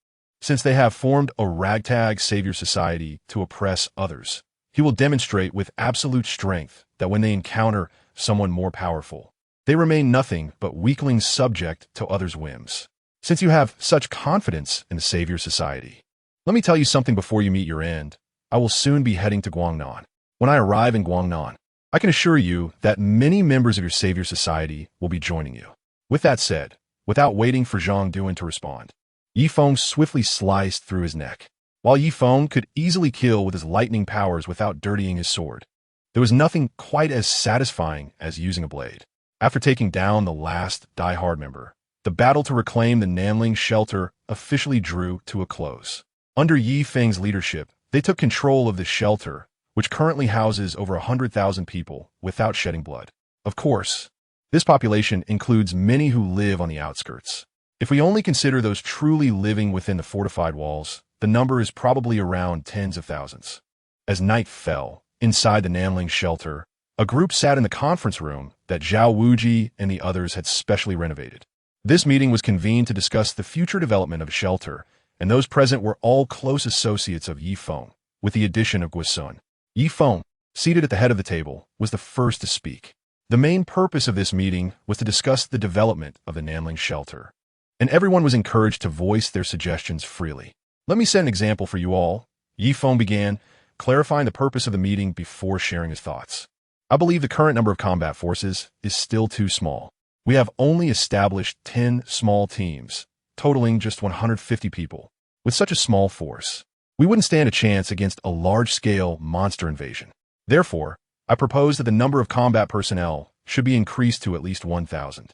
Since they have formed a ragtag savior society to oppress others, he will demonstrate with absolute strength that when they encounter someone more powerful, they remain nothing but weaklings subject to others' whims. Since you have such confidence in the Savior Society, let me tell you something before you meet your end. I will soon be heading to Guangnan. When I arrive in Guangnan, I can assure you that many members of your Savior Society will be joining you. With that said, without waiting for Zhang Duan to respond, Yifeng swiftly sliced through his neck. While Yifeng could easily kill with his lightning powers without dirtying his sword, there was nothing quite as satisfying as using a blade. After taking down the last die-hard member, the battle to reclaim the Nanling shelter officially drew to a close. Under Yifeng's leadership, they took control of the shelter, which currently houses over 100,000 people, without shedding blood. Of course, this population includes many who live on the outskirts. If we only consider those truly living within the fortified walls, the number is probably around tens of thousands. As night fell, inside the Nanling shelter, a group sat in the conference room that Zhao Wuji and the others had specially renovated. This meeting was convened to discuss the future development of a shelter, and those present were all close associates of Yifeng, with the addition of Guisun. Yifeng, seated at the head of the table, was the first to speak. The main purpose of this meeting was to discuss the development of the Nanling shelter, and everyone was encouraged to voice their suggestions freely. Let me set an example for you all. Yifeng began, clarifying the purpose of the meeting before sharing his thoughts. I believe the current number of combat forces is still too small. We have only established 10 small teams, totaling just 150 people. With such a small force, we wouldn't stand a chance against a large-scale monster invasion. Therefore, I propose that the number of combat personnel should be increased to at least 1,000.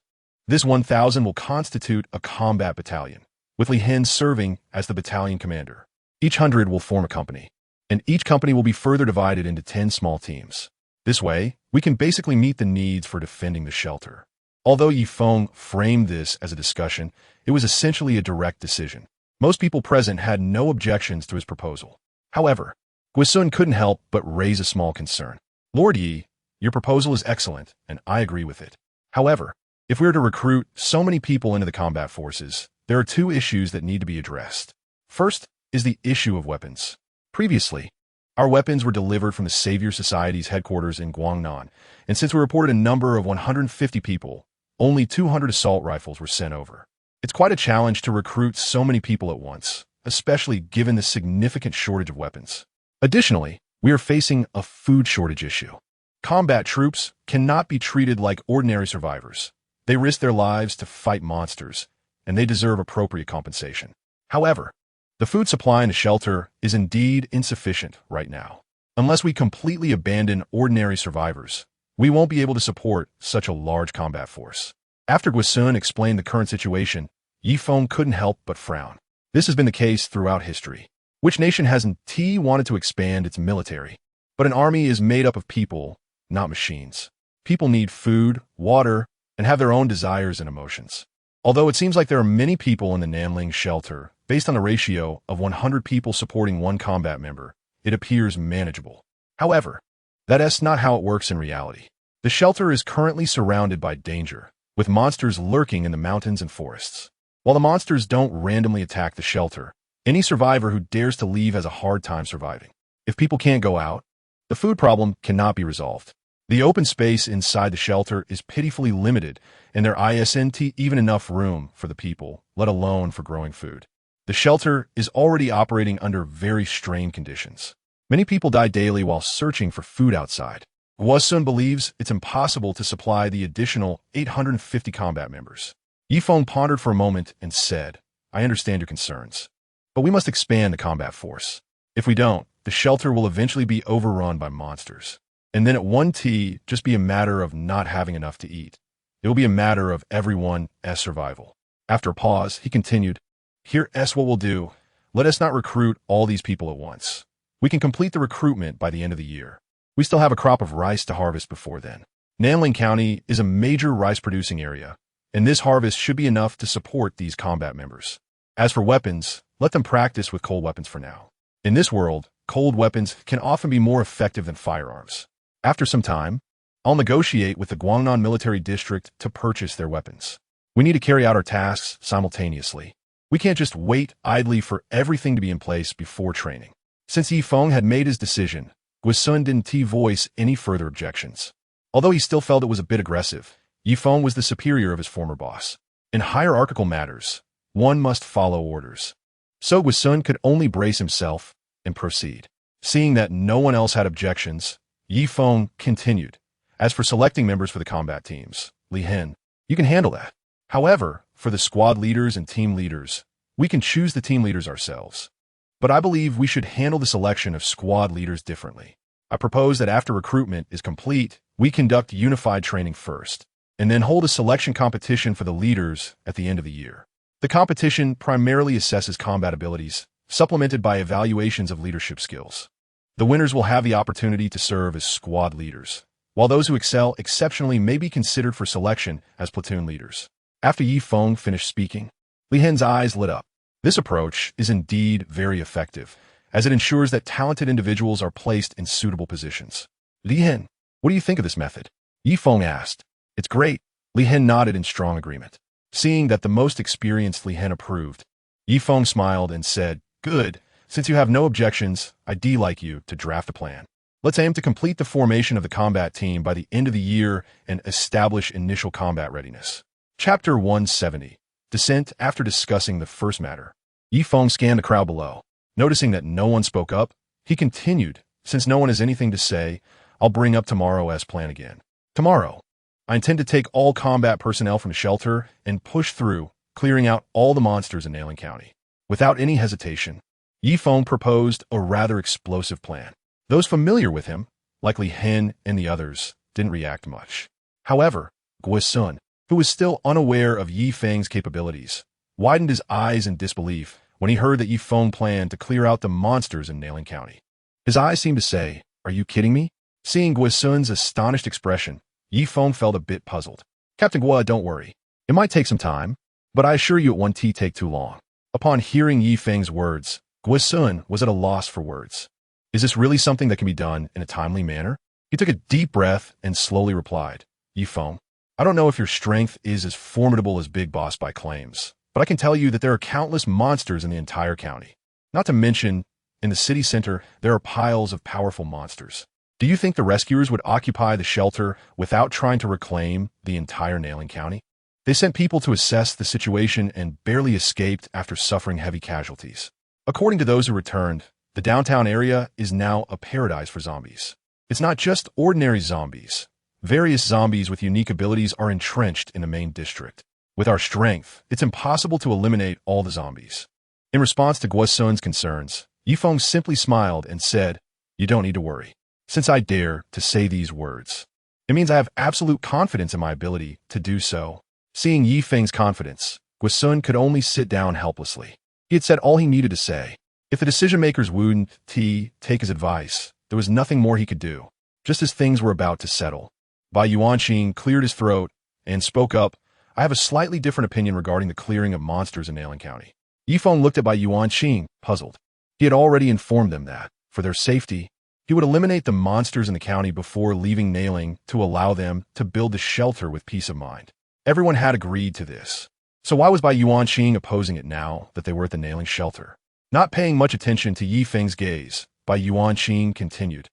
This 1,000 will constitute a combat battalion, with Li Hin serving as the battalion commander. Each 100 will form a company, and each company will be further divided into 10 small teams. This way, we can basically meet the needs for defending the shelter. Although Yifeng framed this as a discussion, it was essentially a direct decision. Most people present had no objections to his proposal. However, Guisun couldn't help but raise a small concern. Lord Yi, your proposal is excellent, and I agree with it. However, if we are to recruit so many people into the combat forces, there are two issues that need to be addressed. First is the issue of weapons. Previously, our weapons were delivered from the Savior Society's headquarters in Guangnan, and since we reported a number of 150 people, only 200 assault rifles were sent over. It's quite a challenge to recruit so many people at once, especially given the significant shortage of weapons. Additionally, we are facing a food shortage issue. Combat troops cannot be treated like ordinary survivors. They risk their lives to fight monsters, and they deserve appropriate compensation. However, the food supply in the shelter is indeed insufficient right now. Unless we completely abandon ordinary survivors, we won't be able to support such a large combat force. After Guisun explained the current situation, Yifeng couldn't help but frown. This has been the case throughout history. Which nation hasn't wanted to expand its military? But an army is made up of people, not machines. People need food, water, and have their own desires and emotions. Although it seems like there are many people in the Nanling shelter, based on the ratio of 100 people supporting one combat member, it appears manageable. However, that's not how it works in reality. The shelter is currently surrounded by danger, with monsters lurking in the mountains and forests. While the monsters don't randomly attack the shelter, any survivor who dares to leave has a hard time surviving. If people can't go out, the food problem cannot be resolved. The open space inside the shelter is pitifully limited, and there isn't even enough room for the people, let alone for growing food. The shelter is already operating under very strained conditions. Many people die daily while searching for food outside. Guosun believes it's impossible to supply the additional 850 combat members. Yifeng pondered for a moment and said, I understand your concerns, but we must expand the combat force. If we don't, the shelter will eventually be overrun by monsters. And then at 1T, just be a matter of not having enough to eat. It will be a matter of everyone's survival. After a pause, he continued, Here's what we'll do. Let us not recruit all these people at once. We can complete the recruitment by the end of the year. We still have a crop of rice to harvest before then. Nanling County is a major rice-producing area, and this harvest should be enough to support these combat members. As for weapons, let them practice with cold weapons for now. In this world, cold weapons can often be more effective than firearms. After some time, I'll negotiate with the Guangnan Military District to purchase their weapons. We need to carry out our tasks simultaneously. We can't just wait idly for everything to be in place before training. Since Yifeng had made his decision, Guosun didn't voice any further objections. Although he still felt it was a bit aggressive, Yifeng was the superior of his former boss. In hierarchical matters, one must follow orders. So Guosun could only brace himself and proceed. Seeing that no one else had objections, Yifeng continued. As for selecting members for the combat teams, Li Hen, you can handle that. However, for the squad leaders and team leaders, we can choose the team leaders ourselves. But I believe we should handle the selection of squad leaders differently. I propose that after recruitment is complete, we conduct unified training first, and then hold a selection competition for the leaders at the end of the year. The competition primarily assesses combat abilities, supplemented by evaluations of leadership skills. The winners will have the opportunity to serve as squad leaders, while those who excel exceptionally may be considered for selection as platoon leaders. After Yifeng finished speaking, Li Hen's eyes lit up. This approach is indeed very effective, as it ensures that talented individuals are placed in suitable positions. Li Hen, what do you think of this method? Yifeng asked. It's great. Li Hen nodded in strong agreement. Seeing that the most experienced Li Hen approved, Yifeng smiled and said, Good. Since you have no objections, I'd like you to draft a plan. Let's aim to complete the formation of the combat team by the end of the year and establish initial combat readiness. Chapter 170. Descent. After discussing the first matter, Yifeng scanned the crowd below. Noticing that no one spoke up, he continued, Since no one has anything to say, I'll bring up tomorrow as planned again. Tomorrow, I intend to take all combat personnel from the shelter and push through, clearing out all the monsters in Nanling County. Without any hesitation, Yifeng proposed a rather explosive plan. Those familiar with him, like Li Hen and the others, didn't react much. However, Guosun, who was still unaware of Yifeng's capabilities, widened his eyes in disbelief when he heard that Yifeng planned to clear out the monsters in Nanling County. His eyes seemed to say, Are you kidding me? Seeing Guosun's astonished expression, Yifeng felt a bit puzzled. Captain Guo, don't worry. It might take some time, but I assure you it won't take too long. Upon hearing Yifeng's words, Guosun was at a loss for words. Is this really something that can be done in a timely manner? He took a deep breath and slowly replied, Yifeng, I don't know if your strength is as formidable as Big Boss by claims, but I can tell you that there are countless monsters in the entire county. Not to mention, in the city center, there are piles of powerful monsters. Do you think the rescuers would occupy the shelter without trying to reclaim the entire Nanling County? They sent people to assess the situation and barely escaped after suffering heavy casualties. According to those who returned, the downtown area is now a paradise for zombies. It's not just ordinary zombies. Various zombies with unique abilities are entrenched in the main district. With our strength, it's impossible to eliminate all the zombies. In response to Guosun's concerns, Yifeng simply smiled and said, You don't need to worry. Since I dare to say these words, it means I have absolute confidence in my ability to do so. Seeing Yifeng's confidence, Guosun could only sit down helplessly. He had said all he needed to say. If the decision-makers wouldn't take his advice, there was nothing more he could do. Just as things were about to settle, Bai Yuanqing cleared his throat and spoke up, I have a slightly different opinion regarding the clearing of monsters in Nanling County. Yifeng looked at Bai Yuanqing, puzzled. He had already informed them that, for their safety, he would eliminate the monsters in the county before leaving Nanling to allow them to build the shelter with peace of mind. Everyone had agreed to this. So why was Bai Yuanqing opposing it now that they were at the Nanling shelter? Not paying much attention to Yifeng's gaze, Bai Yuanqing continued.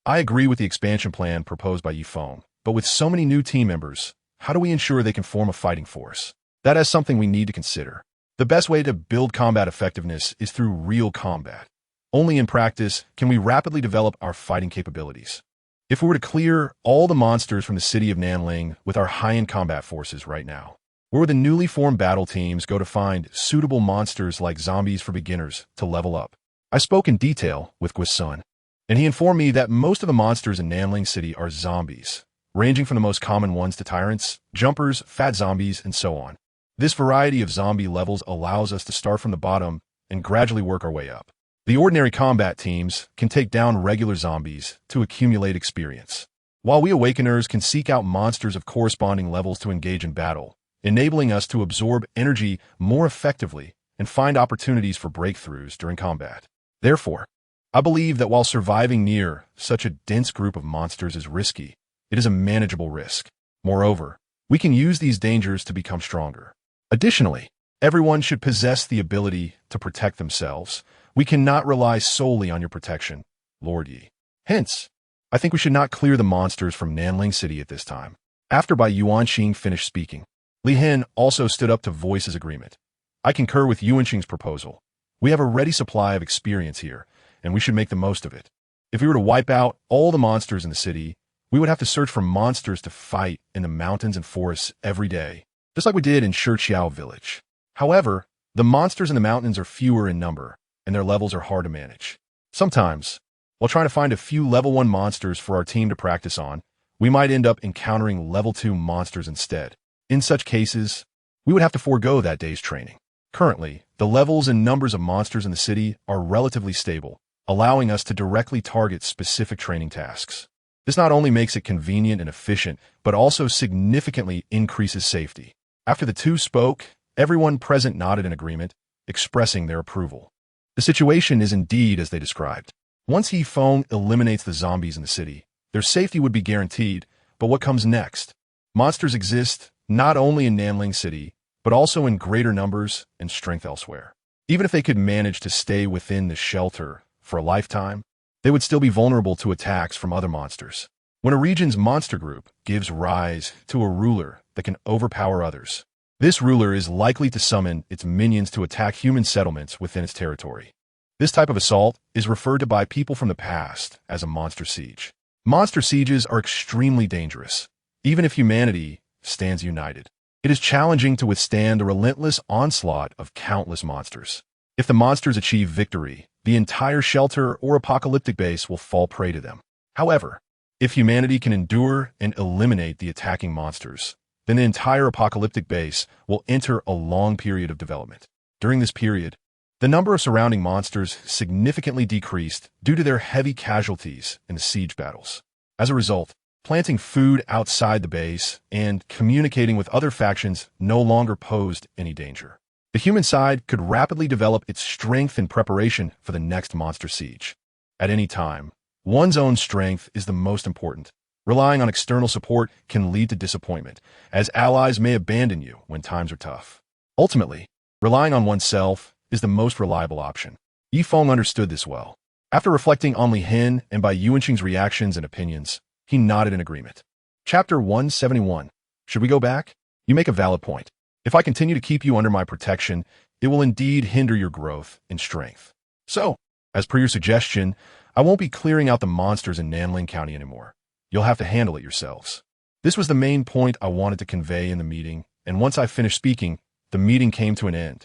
I agree with the expansion plan proposed by Yifeng, but with so many new team members, how do we ensure they can form a fighting force? That is something we need to consider. The best way to build combat effectiveness is through real combat. Only in practice can we rapidly develop our fighting capabilities. If we were to clear all the monsters from the city of Nanling with our high-end combat forces right now, where would the newly formed battle teams go to find suitable monsters like zombies for beginners to level up? I spoke in detail with Guisun, and he informed me that most of the monsters in Nanling City are zombies, ranging from the most common ones to tyrants, jumpers, fat zombies, and so on. This variety of zombie levels allows us to start from the bottom and gradually work our way up. The ordinary combat teams can take down regular zombies to accumulate experience, while we Awakeners can seek out monsters of corresponding levels to engage in battle, enabling us to absorb energy more effectively and find opportunities for breakthroughs during combat. Therefore, I believe that while surviving near such a dense group of monsters is risky, it is a manageable risk. Moreover, we can use these dangers to become stronger. Additionally, everyone should possess the ability to protect themselves. We cannot rely solely on your protection, Lord Yi. Hence, I think we should not clear the monsters from Nanling City at this time. After Bai Yuanxing finished speaking, Li Hin also stood up to voice his agreement. I concur with Yuanxing's proposal. We have a ready supply of experience here, and we should make the most of it. If we were to wipe out all the monsters in the city, we would have to search for monsters to fight in the mountains and forests every day, just like we did in Shiqiao Village. However, the monsters in the mountains are fewer in number, and their levels are hard to manage. Sometimes, while trying to find a few level 1 monsters for our team to practice on, we might end up encountering level 2 monsters instead. In such cases, we would have to forego that day's training. Currently, the levels and numbers of monsters in the city are relatively stable, allowing us to directly target specific training tasks. This not only makes it convenient and efficient, but also significantly increases safety. After the two spoke, everyone present nodded in agreement, expressing their approval. The situation is indeed as they described. Once Feng eliminates the zombies in the city, their safety would be guaranteed, but what comes next? Monsters exist not only in Nanling City, but also in greater numbers and strength elsewhere. Even if they could manage to stay within the shelter for a lifetime, they would still be vulnerable to attacks from other monsters. When a region's monster group gives rise to a ruler that can overpower others, this ruler is likely to summon its minions to attack human settlements within its territory. This type of assault is referred to by people from the past as a monster siege. Monster sieges are extremely dangerous, even if humanity stands united. It is challenging to withstand the relentless onslaught of countless monsters. If the monsters achieve victory, the entire shelter or apocalyptic base will fall prey to them. However, if humanity can endure and eliminate the attacking monsters, then the entire apocalyptic base will enter a long period of development. During this period, the number of surrounding monsters significantly decreased due to their heavy casualties in the siege battles. As a result, planting food outside the base and communicating with other factions no longer posed any danger. The human side could rapidly develop its strength in preparation for the next monster siege. At any time, one's own strength is the most important. Relying on external support can lead to disappointment, as allies may abandon you when times are tough. Ultimately, relying on oneself is the most reliable option. Feng understood this well. After reflecting on Li Hin and Bai Yuanxing's reactions and opinions, he nodded in agreement. Chapter 171. Should we go back? You make a valid point. If I continue to keep you under my protection, it will indeed hinder your growth in strength. So, as per your suggestion, I won't be clearing out the monsters in Nanling County anymore. You'll have to handle it yourselves. This was the main point I wanted to convey in the meeting, and once I finished speaking, the meeting came to an end.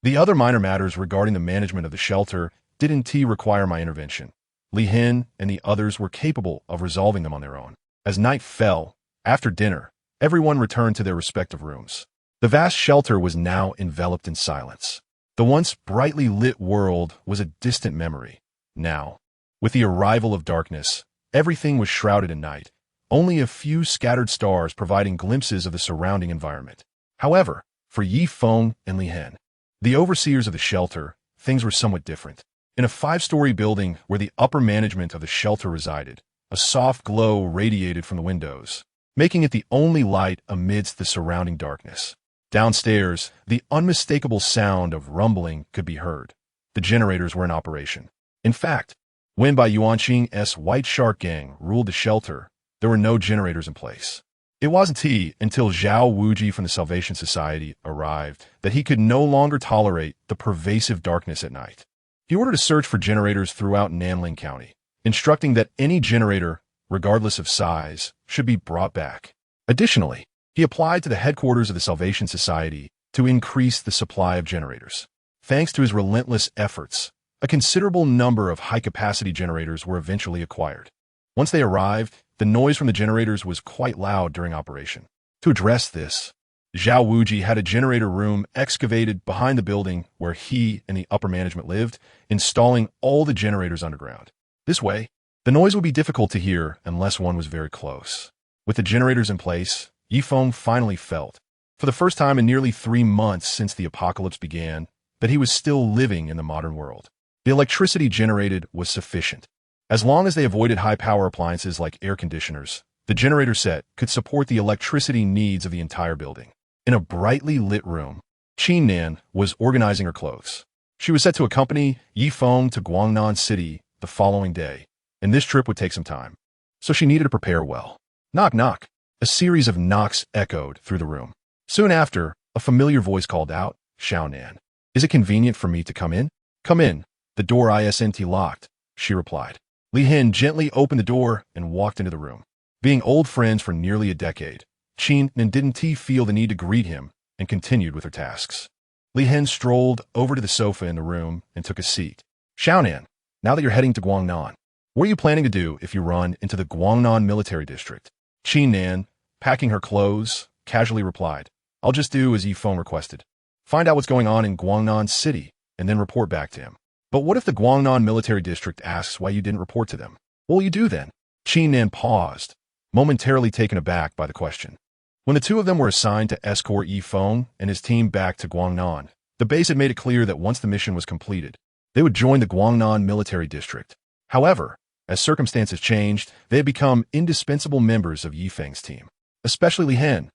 The other minor matters regarding the management of the shelter didn't require my intervention. Li Hin and the others were capable of resolving them on their own. As night fell, after dinner, everyone returned to their respective rooms. The vast shelter was now enveloped in silence. The once brightly lit world was a distant memory. Now, with the arrival of darkness, everything was shrouded in night, only a few scattered stars providing glimpses of the surrounding environment. However, for Feng and Li Hin, the overseers of the shelter, things were somewhat different. In a 5-story building where the upper management of the shelter resided, a soft glow radiated from the windows, making it the only light amidst the surrounding darkness. Downstairs, the unmistakable sound of rumbling could be heard. The generators were in operation. In fact, when Bai Yuanxing's White Shark Gang ruled the shelter, there were no generators in place. It wasn't until Zhao Wuji from the Salvation Society arrived that he could no longer tolerate the pervasive darkness at night. He ordered a search for generators throughout Nanling County, instructing that any generator, regardless of size, should be brought back. Additionally, he applied to the headquarters of the Salvation Society to increase the supply of generators. Thanks to his relentless efforts, a considerable number of high-capacity generators were eventually acquired. Once they arrived, the noise from the generators was quite loud during operation. To address this, Zhao Wuji had a generator room excavated behind the building where he and the upper management lived, installing all the generators underground. This way, the noise would be difficult to hear unless one was very close. With the generators in place, Feng finally felt, for the first time in nearly 3 months since the apocalypse began, that he was still living in the modern world. The electricity generated was sufficient. As long as they avoided high-power appliances like air conditioners, the generator set could support the electricity needs of the entire building. In a brightly lit room, Nan was organizing her clothes. She was set to accompany Feng to Guangnan City the following day, and this trip would take some time, so she needed to prepare well. Knock, knock. A series of knocks echoed through the room. Soon after, a familiar voice called out, Nan. Is it convenient for me to come in? Come in. The door isn't locked, she replied. Li Hen gently opened the door and walked into the room. Being old friends for nearly a decade, Nan didn't feel the need to greet him and continued with her tasks. Li Hen strolled over to the sofa in the room and took a seat. Nan, now that you're heading to Guangnan, what are you planning to do if you run into the Guangnan military district? Nan, packing her clothes, casually replied, I'll just do as Feng requested. Find out what's going on in Guangnan City and then report back to him. But what if the Guangnan military district asks why you didn't report to them? What will you do then? Nan paused, momentarily taken aback by the question. When the two of them were assigned to escort Feng and his team back to Guangnan, the base had made it clear that once the mission was completed, they would join the Guangnan military district. However, as circumstances changed, they had become indispensable members of Feng's team, especially Li Hen,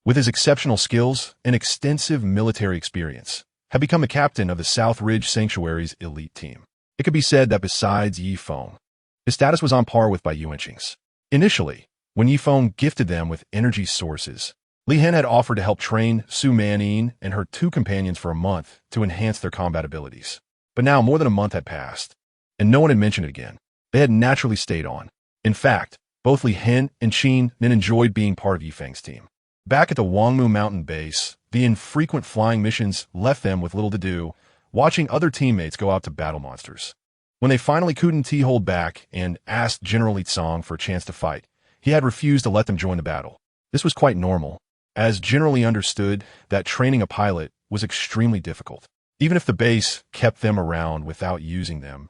with his exceptional skills and extensive military experience, had become the captain of the South Ridge Sanctuary's elite team. It could be said that besides Feng, his status was on par with Bai Yuanqing's. Initially, when Feng gifted them with energy sources, Li Hen had offered to help train Su Manin and her 2 companions for a month to enhance their combat abilities. But now more than a month had passed, and no one had mentioned it again. They had naturally stayed on. In fact, both Li Hen and Nan enjoyed being part of Feng's team. Back at the Wangmu Mountain base, the infrequent flying missions left them with little to do, watching other teammates go out to battle monsters. When they finally couldn't hold back and asked General Li Tsong for a chance to fight, he had refused to let them join the battle. This was quite normal, as General Li understood that training a pilot was extremely difficult. Even if the base kept them around without using them,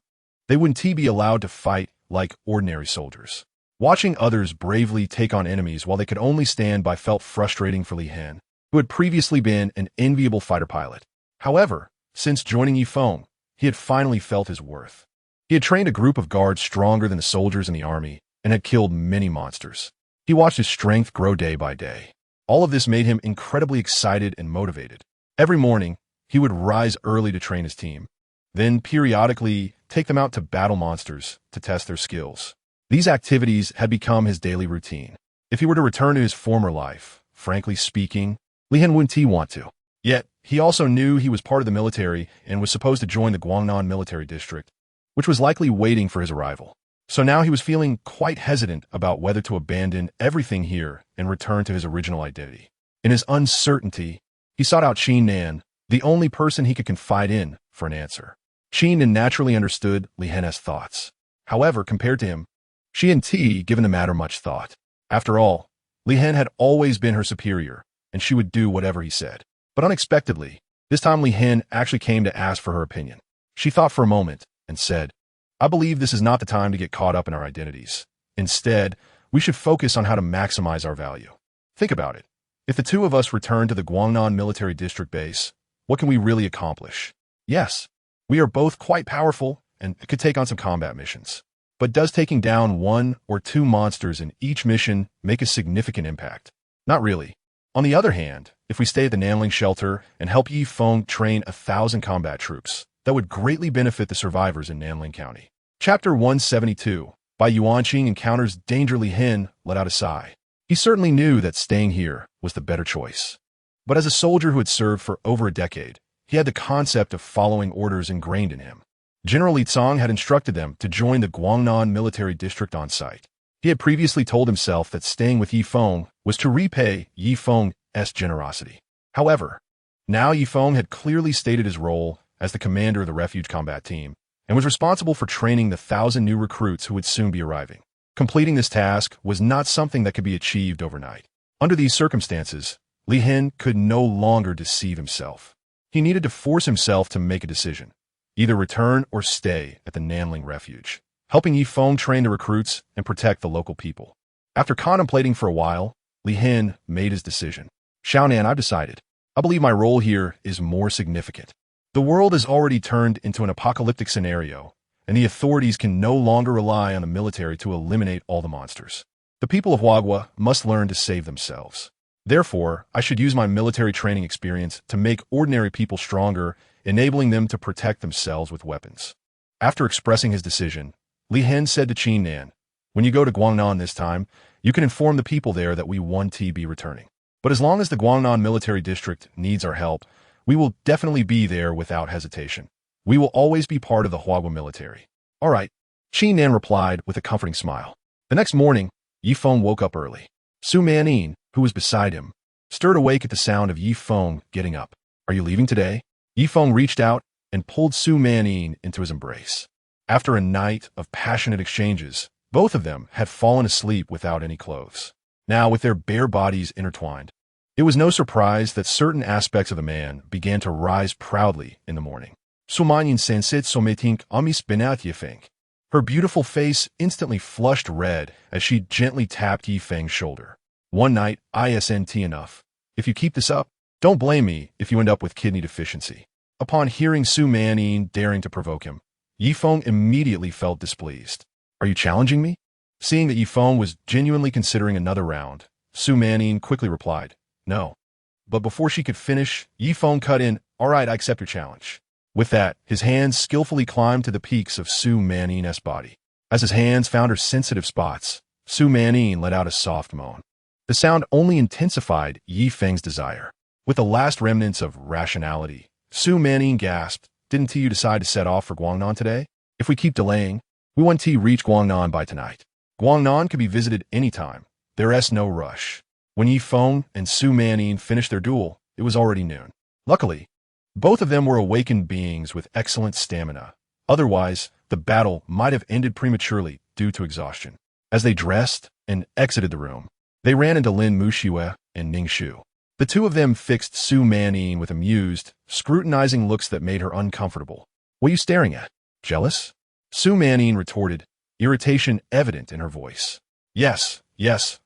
they wouldn't be allowed to fight like ordinary soldiers. Watching others bravely take on enemies while they could only stand by felt frustrating for Li Hen, who had previously been an enviable fighter pilot. However, since joining Feng, he had finally felt his worth. He had trained a group of guards stronger than the soldiers in the army and had killed many monsters. He watched his strength grow day by day. All of this made him incredibly excited and motivated. Every morning, he would rise early to train his team, then periodically take them out to battle monsters to test their skills. These activities had become his daily routine. If he were to return to his former life, frankly speaking, Li Hen wouldn't want to. Yet, he also knew he was part of the military and was supposed to join the Guangnan military district, which was likely waiting for his arrival. So now he was feeling quite hesitant about whether to abandon everything here and return to his original identity. In his uncertainty, he sought out Nan, the only person he could confide in, for an answer. Nan naturally understood Li Hen's thoughts. However, compared to him, she hadn't given the matter much thought. After all, Li Hen had always been her superior, and she would do whatever he said. But unexpectedly, this time Li Hen actually came to ask for her opinion. She thought for a moment and said, I believe this is not the time to get caught up in our identities. Instead, we should focus on how to maximize our value. Think about it. If the two of us return to the Guangnan military district base, what can we really accomplish? Yes, we are both quite powerful and could take on some combat missions. But does taking down 1 or 2 monsters in each mission make a significant impact? Not really. On the other hand, if we stay at the Nanling shelter and help Feng train 1,000 combat troops, that would greatly benefit the survivors in Nanling County. Chapter 172. Bai Yuanqing encounters Danger. Li Hen let out a sigh. He certainly knew that staying here was the better choice. But as a soldier who had served for over a decade, he had the concept of following orders ingrained in him. General Li Tsang had instructed them to join the Guangnan military district on site. He had previously told himself that staying with Yi Feng was to repay Yi Feng's generosity. However, now Yi Feng had clearly stated his role as the commander of the refuge combat team and was responsible for training the 1,000 new recruits who would soon be arriving. Completing this task was not something that could be achieved overnight. Under these circumstances, Li Hin could no longer deceive himself. He needed to force himself to make a decision, either return or stay at the Nanling refuge, helping Yi Feng train the recruits and protect the local people. After contemplating for a while, Li Hin made his decision. Xiaonan, I've decided. I believe my role here is more significant. The world has already turned into an apocalyptic scenario, and the authorities can no longer rely on the military to eliminate all the monsters. The people of Wagwa must learn to save themselves. Therefore, I should use my military training experience to make ordinary people stronger, enabling them to protect themselves with weapons. After expressing his decision, Li Hin said to Qin Nan, when you go to Guangnan this time, you can inform the people there that we want to be returning. But as long as the Guangnan military district needs our help, we will definitely be there without hesitation. We will always be part of the Huagua military. All right, Qin Nan replied with a comforting smile. The next morning, Yi Feng woke up early. Su Manin, who was beside him, stirred awake at the sound of Yi Feng getting up. Are you leaving today? Yi Feng reached out and pulled Su Manin into his embrace. After a night of passionate exchanges, both of them had fallen asleep without any clothes, now with their bare bodies intertwined. It was no surprise that certain aspects of the man began to rise proudly in the morning. Sumanyin sensit sometink amis benat Feng. Her beautiful face instantly flushed red as she gently tapped Yi Feng's shoulder. One night, isn't enough. If you keep this up, don't blame me if you end up with kidney deficiency. Upon hearing Su Manin daring to provoke him, Yi Feng immediately felt displeased. Are you challenging me? Seeing that Yi Feng was genuinely considering another round, Su Manin quickly replied, no. But before she could finish, Yi Feng cut in, all right, I accept your challenge. With that, his hands skillfully climbed to the peaks of Su Manin's body. As his hands found her sensitive spots, Su Manin let out a soft moan. The sound only intensified Yi Feng's desire. With the last remnants of rationality, Su Manin gasped, didn't you decide to set off for Guangnan today? If we keep delaying, we want to reach Guangnan by tonight. Guangnan can be visited anytime. There's no rush. When Yi Feng and Su Manin finished their duel, it was already noon. Luckily, both of them were awakened beings with excellent stamina. Otherwise, the battle might have ended prematurely due to exhaustion. As they dressed and exited the room, they ran into Lin Muxiue and Ning Shu. The two of them fixed Su Manin with amused, scrutinizing looks that made her uncomfortable. What are you staring at? Jealous? Su Manin retorted, irritation evident in her voice. Yes,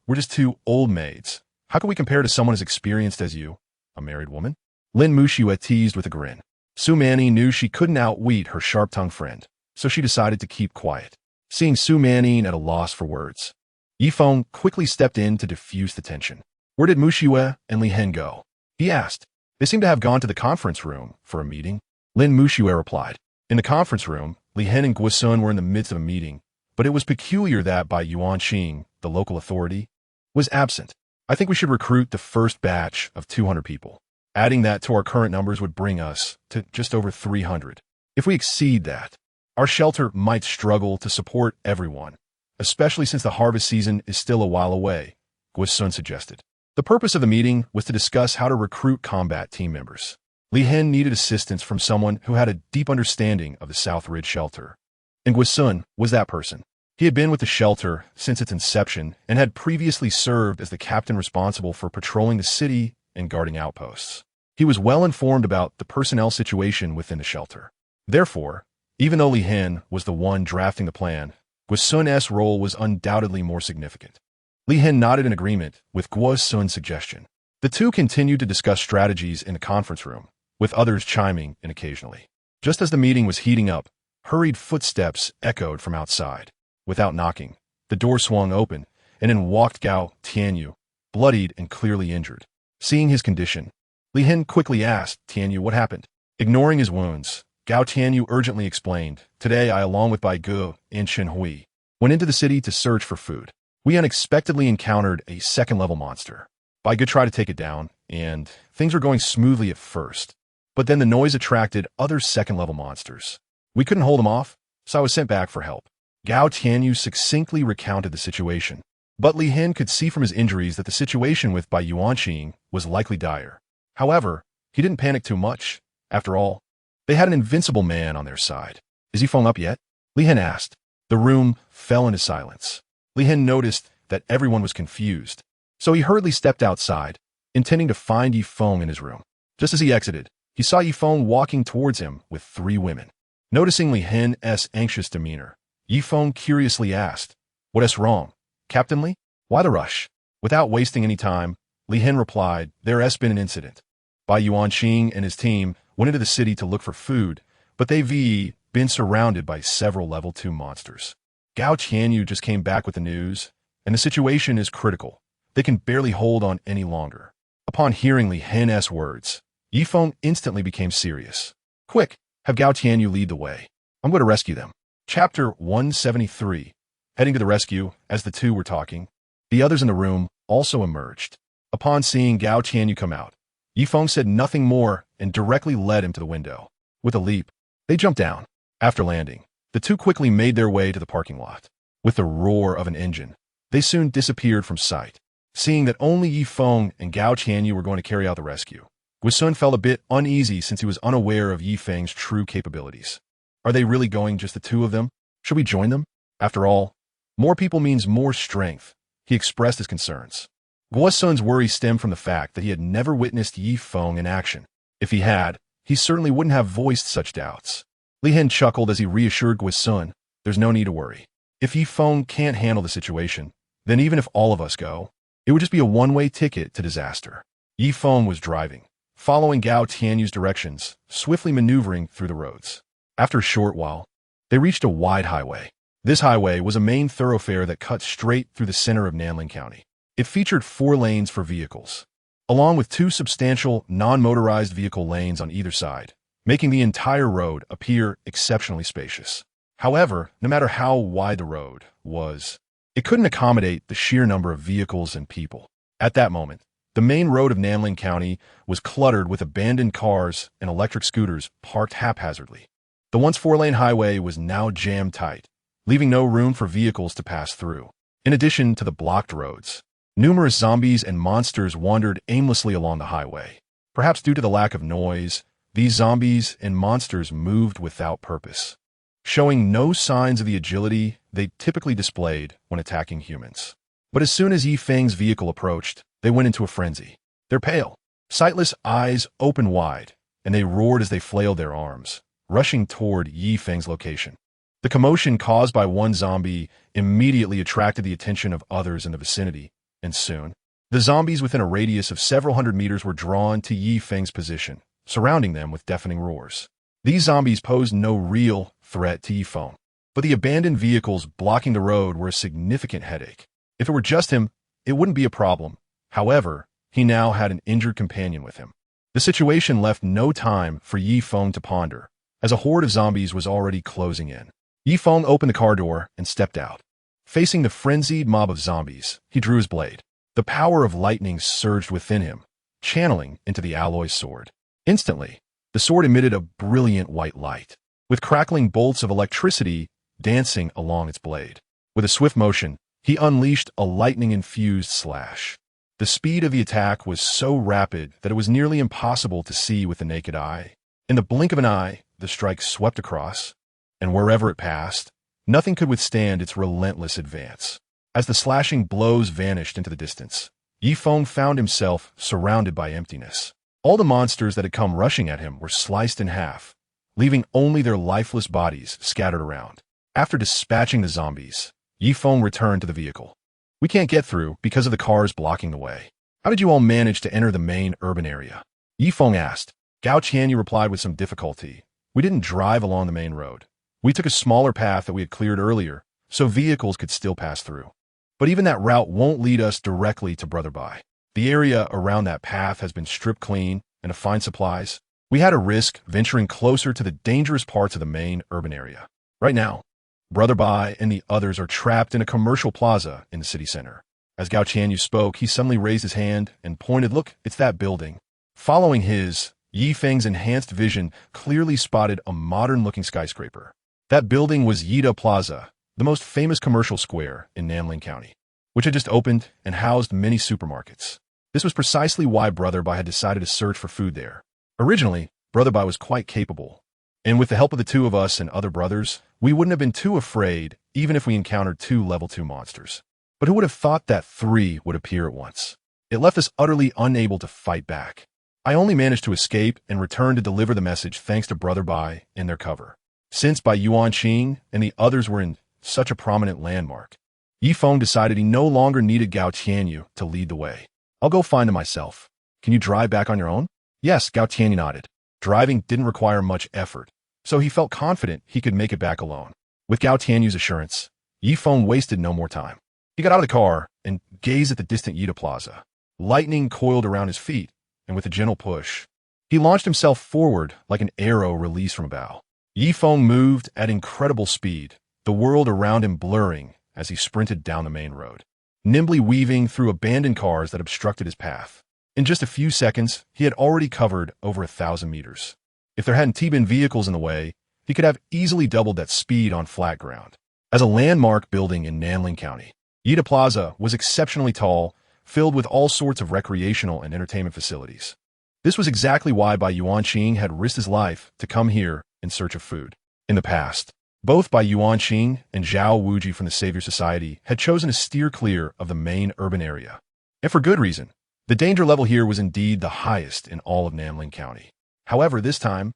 we're just two old maids. How can we compare to someone as experienced as you, a married woman? Lin Muxiue teased with a grin. Su Manin knew she couldn't outwit her sharp-tongued friend, so she decided to keep quiet. Seeing Su Manin at a loss for words, Yi Feng quickly stepped in to diffuse the tension. Where did Muxiue and Li Hen go? He asked. They seem to have gone to the conference room for a meeting. Lin Muxiue replied. In the conference room, Li Hen and Guosun were in the midst of a meeting, but it was peculiar that Bai Yuanqing, the local authority, was absent. I think we should recruit the first batch of 200 people. Adding that to our current numbers would bring us to just over 300. If we exceed that, our shelter might struggle to support everyone, especially since the harvest season is still a while away, Guosun suggested. The purpose of the meeting was to discuss how to recruit combat team members. Li Hen needed assistance from someone who had a deep understanding of the South Ridge shelter, and Guosun was that person. He had been with the shelter since its inception and had previously served as the captain responsible for patrolling the city and guarding outposts. He was well informed about the personnel situation within the shelter. Therefore, even though Li Hen was the one drafting the plan, Guosun's role was undoubtedly more significant. Li Hen nodded in agreement with Guosun's suggestion. The two continued to discuss strategies in the conference room, with others chiming in occasionally. Just as the meeting was heating up, hurried footsteps echoed from outside. Without knocking, the door swung open, and in walked Gao Tianyu, bloodied and clearly injured. Seeing his condition, Li Hen quickly asked Tianyu what happened. Ignoring his wounds, Gao Tianyu urgently explained, today I, along with Bai Gu and Shen Hui, went into the city to search for food. we unexpectedly encountered a second-level monster. I could try to take it down, and things were going smoothly at first. But then the noise attracted other second-level monsters. We couldn't hold them off, so I was sent back for help. Gao Tianyu succinctly recounted the situation. But Li Hin could see from his injuries that the situation with Bai Yuanqing was likely dire. However, he didn't panic too much. After all, they had an invincible man on their side. Is he Feng up yet? Li Hin asked. The room fell into silence. Li Hin noticed that everyone was confused, so he hurriedly stepped outside, intending to find Yi Feng in his room. Just as he exited, he saw Yi Feng walking towards him with 3 women. Noticing Li Hin's anxious demeanor, Yi Feng curiously asked, "What's wrong, Captain Li? Why the rush?" Without wasting any time, Li Hin replied, "There has been an incident. Bai Yuanqing and his team went into the city to look for food, but they've been surrounded by several level 2 monsters. Gao Tianyu just came back with the news, and the situation is critical. They can barely hold on any longer." Upon hearing Li Hin's words, Yi Feng instantly became serious. "Quick, have Gao Tianyu lead the way. I'm going to rescue them." Chapter 173. Heading to the rescue, as the two were talking, the others in the room also emerged. Upon seeing Gao Tianyu come out, Yi Feng said nothing more and directly led him to the window. With a leap, they jumped down. After landing, the two quickly made their way to the parking lot. With the roar of an engine, they soon disappeared from sight. Seeing that only Yi Feng and Gao Tianyu were going to carry out the rescue, Guisun felt a bit uneasy since he was unaware of Yi Feng's true capabilities. Are they really going just the 2 of them? Should we join them? After all, more people means more strength. He expressed his concerns. Guisun's worry stemmed from the fact that he had never witnessed Yi Feng in action. If he had, he certainly wouldn't have voiced such doubts. Li Hin chuckled as he reassured Guisun, "There's no need to worry. If Yi Feng can't handle the situation, then even if all of us go, it would just be a one-way ticket to disaster." Yi Feng was driving, following Gao Tianyu's directions, swiftly maneuvering through the roads. After a short while, they reached a wide highway. This highway was a main thoroughfare that cut straight through the center of Nanling County. It featured 4 lanes for vehicles, along with 2 substantial non-motorized vehicle lanes on either side, making the entire road appear exceptionally spacious. However, no matter how wide the road was, it couldn't accommodate the sheer number of vehicles and people. At that moment, the main road of Nanling County was cluttered with abandoned cars and electric scooters parked haphazardly. The once 4-lane highway was now jammed tight, leaving no room for vehicles to pass through. In addition to the blocked roads, numerous zombies and monsters wandered aimlessly along the highway. Perhaps due to the lack of noise, these zombies and monsters moved without purpose, showing no signs of the agility they typically displayed when attacking humans. But as soon as Yi Feng's vehicle approached, they went into a frenzy. Their pale, sightless eyes opened wide, and they roared as they flailed their arms, rushing toward Yi Feng's location. The commotion caused by one zombie immediately attracted the attention of others in the vicinity, and soon, the zombies within a radius of several hundred meters were drawn to Yi Feng's position, surrounding them with deafening roars. These zombies posed no real threat to Yi Feng, but the abandoned vehicles blocking the road were a significant headache. If it were just him, it wouldn't be a problem. However, he now had an injured companion with him. The situation left no time for Yi Feng to ponder, as a horde of zombies was already closing in. Yi Feng opened the car door and stepped out. Facing the frenzied mob of zombies, he drew his blade. The power of lightning surged within him, channeling into the alloy sword. Instantly, the sword emitted a brilliant white light, with crackling bolts of electricity dancing along its blade. With a swift motion, he unleashed a lightning-infused slash. The speed of the attack was so rapid that it was nearly impossible to see with the naked eye. In the blink of an eye, the strike swept across, and wherever it passed, nothing could withstand its relentless advance. As the slashing blows vanished into the distance, Yi Feng found himself surrounded by emptiness. All the monsters that had come rushing at him were sliced in half, leaving only their lifeless bodies scattered around. After dispatching the zombies, Yi Feng returned to the vehicle. "We can't get through because of the cars blocking the way. How did you all manage to enter the main urban area?" Yi Feng asked. Gao Tianyu replied with some difficulty. "We didn't drive along the main road. We took a smaller path that we had cleared earlier, so vehicles could still pass through. But even that route won't lead us directly to Brother Bai. The area around that path has been stripped clean and to find supplies, we had to risk venturing closer to the dangerous parts of the main urban area. Right now, Brother Bai and the others are trapped in a commercial plaza in the city center. As Gao Qianyu spoke, he suddenly raised his hand and pointed, "Look, it's that building." Following his, Yi Feng's enhanced vision clearly spotted a modern-looking skyscraper. That building was Yida Plaza, the most famous commercial square in Nanling County, which had just opened and housed many supermarkets. This was precisely why Brother Bai had decided to search for food there. Originally, Brother Bai was quite capable, and with the help of the two of us and other brothers, we wouldn't have been too afraid even if we encountered 2 level 2 monsters. But who would have thought that 3 would appear at once? It left us utterly unable to fight back. I only managed to escape and return to deliver the message thanks to Brother Bai and their cover. Since Bai Yuanqing and the others were in such a prominent landmark, Yi Feng decided he no longer needed Gao Qianyu to lead the way. "I'll go find him myself. Can you drive back on your own?" "Yes," Gao Qianyu nodded. Driving didn't require much effort, so he felt confident he could make it back alone. With Gao Tianyu's assurance, Yi Feng wasted no more time. He got out of the car and gazed at the distant Yida Plaza. Lightning coiled around his feet, and with a gentle push, he launched himself forward like an arrow released from a bow. Yi Feng moved at incredible speed, the world around him blurring as he sprinted down the main road, nimbly weaving through abandoned cars that obstructed his path. In just a few seconds, he had already covered over 1,000 meters. If there hadn't been vehicles in the way, he could have easily doubled that speed on flat ground. As a landmark building in Nanling County, Yida Plaza was exceptionally tall, filled with all sorts of recreational and entertainment facilities. This was exactly why Bai Yuanqing had risked his life to come here in search of food. In the past, both Bai Yuanqing and Zhao Wuji from the Savior Society had chosen to steer clear of the main urban area. And for good reason. The danger level here was indeed the highest in all of Nanling County. However, this time,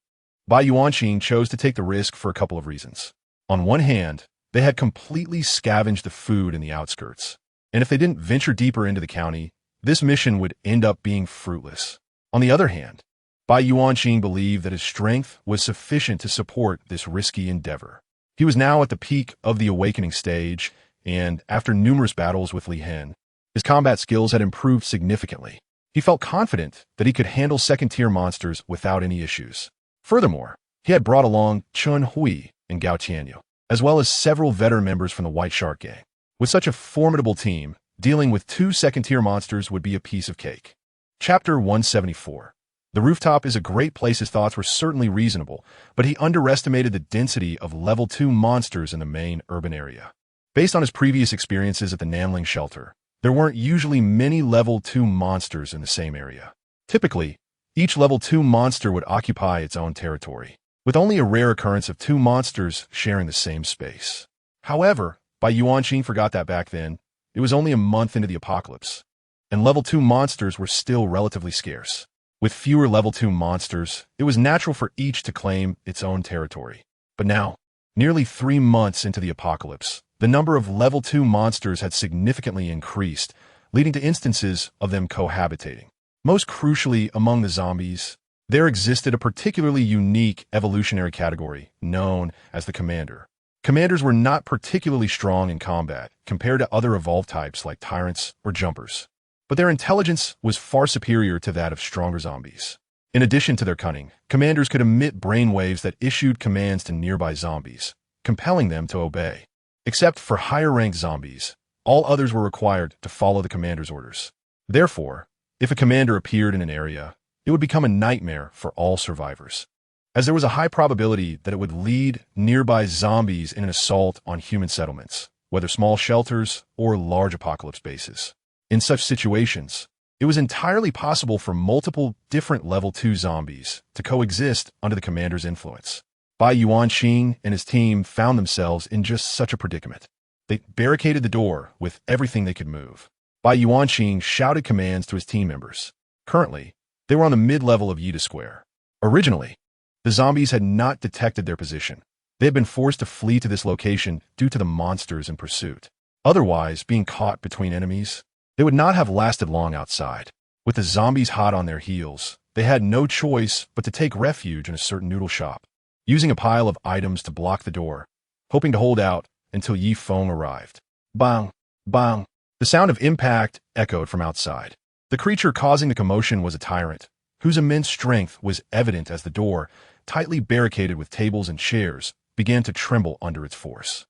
Bai Yuanqing chose to take the risk for a couple of reasons. On one hand, they had completely scavenged the food in the outskirts, and if they didn't venture deeper into the county, this mission would end up being fruitless. On the other hand, Bai Yuanqing believed that his strength was sufficient to support this risky endeavor. He was now at the peak of the awakening stage, and after numerous battles with Li Hen, his combat skills had improved significantly. He felt confident that he could handle second-tier monsters without any issues. Furthermore, he had brought along Chun Hui and Gao Tianyu, as well as several veteran members from the White Shark Gang. With such a formidable team, dealing with 2 second-tier monsters would be a piece of cake. Chapter 174. The rooftop is a great place. His thoughts were certainly reasonable, but he underestimated the density of level 2 monsters in the main urban area. Based on his previous experiences at the Nanling shelter, there weren't usually many level 2 monsters in the same area. Typically, each level 2 monster would occupy its own territory, with only a rare occurrence of 2 monsters sharing the same space. However, Bai Yuanqing forgot that back then, it was only a month into the apocalypse, and level 2 monsters were still relatively scarce. With fewer level 2 monsters, it was natural for each to claim its own territory. But now, nearly 3 months into the apocalypse, the number of level 2 monsters had significantly increased, leading to instances of them cohabitating. Most crucially, among the zombies, there existed a particularly unique evolutionary category known as the commander. Commanders were not particularly strong in combat compared to other evolved types like tyrants or jumpers, but their intelligence was far superior to that of stronger zombies. In addition to their cunning, commanders could emit brainwaves that issued commands to nearby zombies, compelling them to obey. Except for higher-ranked zombies, all others were required to follow the commander's orders. Therefore, if a commander appeared in an area, it would become a nightmare for all survivors, as there was a high probability that it would lead nearby zombies in an assault on human settlements, whether small shelters or large apocalypse bases. In such situations, it was entirely possible for multiple different level 2 zombies to coexist under the commander's influence. Bai Yuanqing and his team found themselves in just such a predicament. They barricaded the door with everything they could move. Bai Yuanqing shouted commands to his team members. Currently, they were on the mid-level of Yida Square. Originally, the zombies had not detected their position. They had been forced to flee to this location due to the monsters in pursuit. Otherwise, being caught between enemies, they would not have lasted long outside. With the zombies hot on their heels, they had no choice but to take refuge in a certain noodle shop, using a pile of items to block the door, hoping to hold out until Yi Feng arrived. Bang! Bang! The sound of impact echoed from outside. The creature causing the commotion was a tyrant, whose immense strength was evident as the door, tightly barricaded with tables and chairs, began to tremble under its force.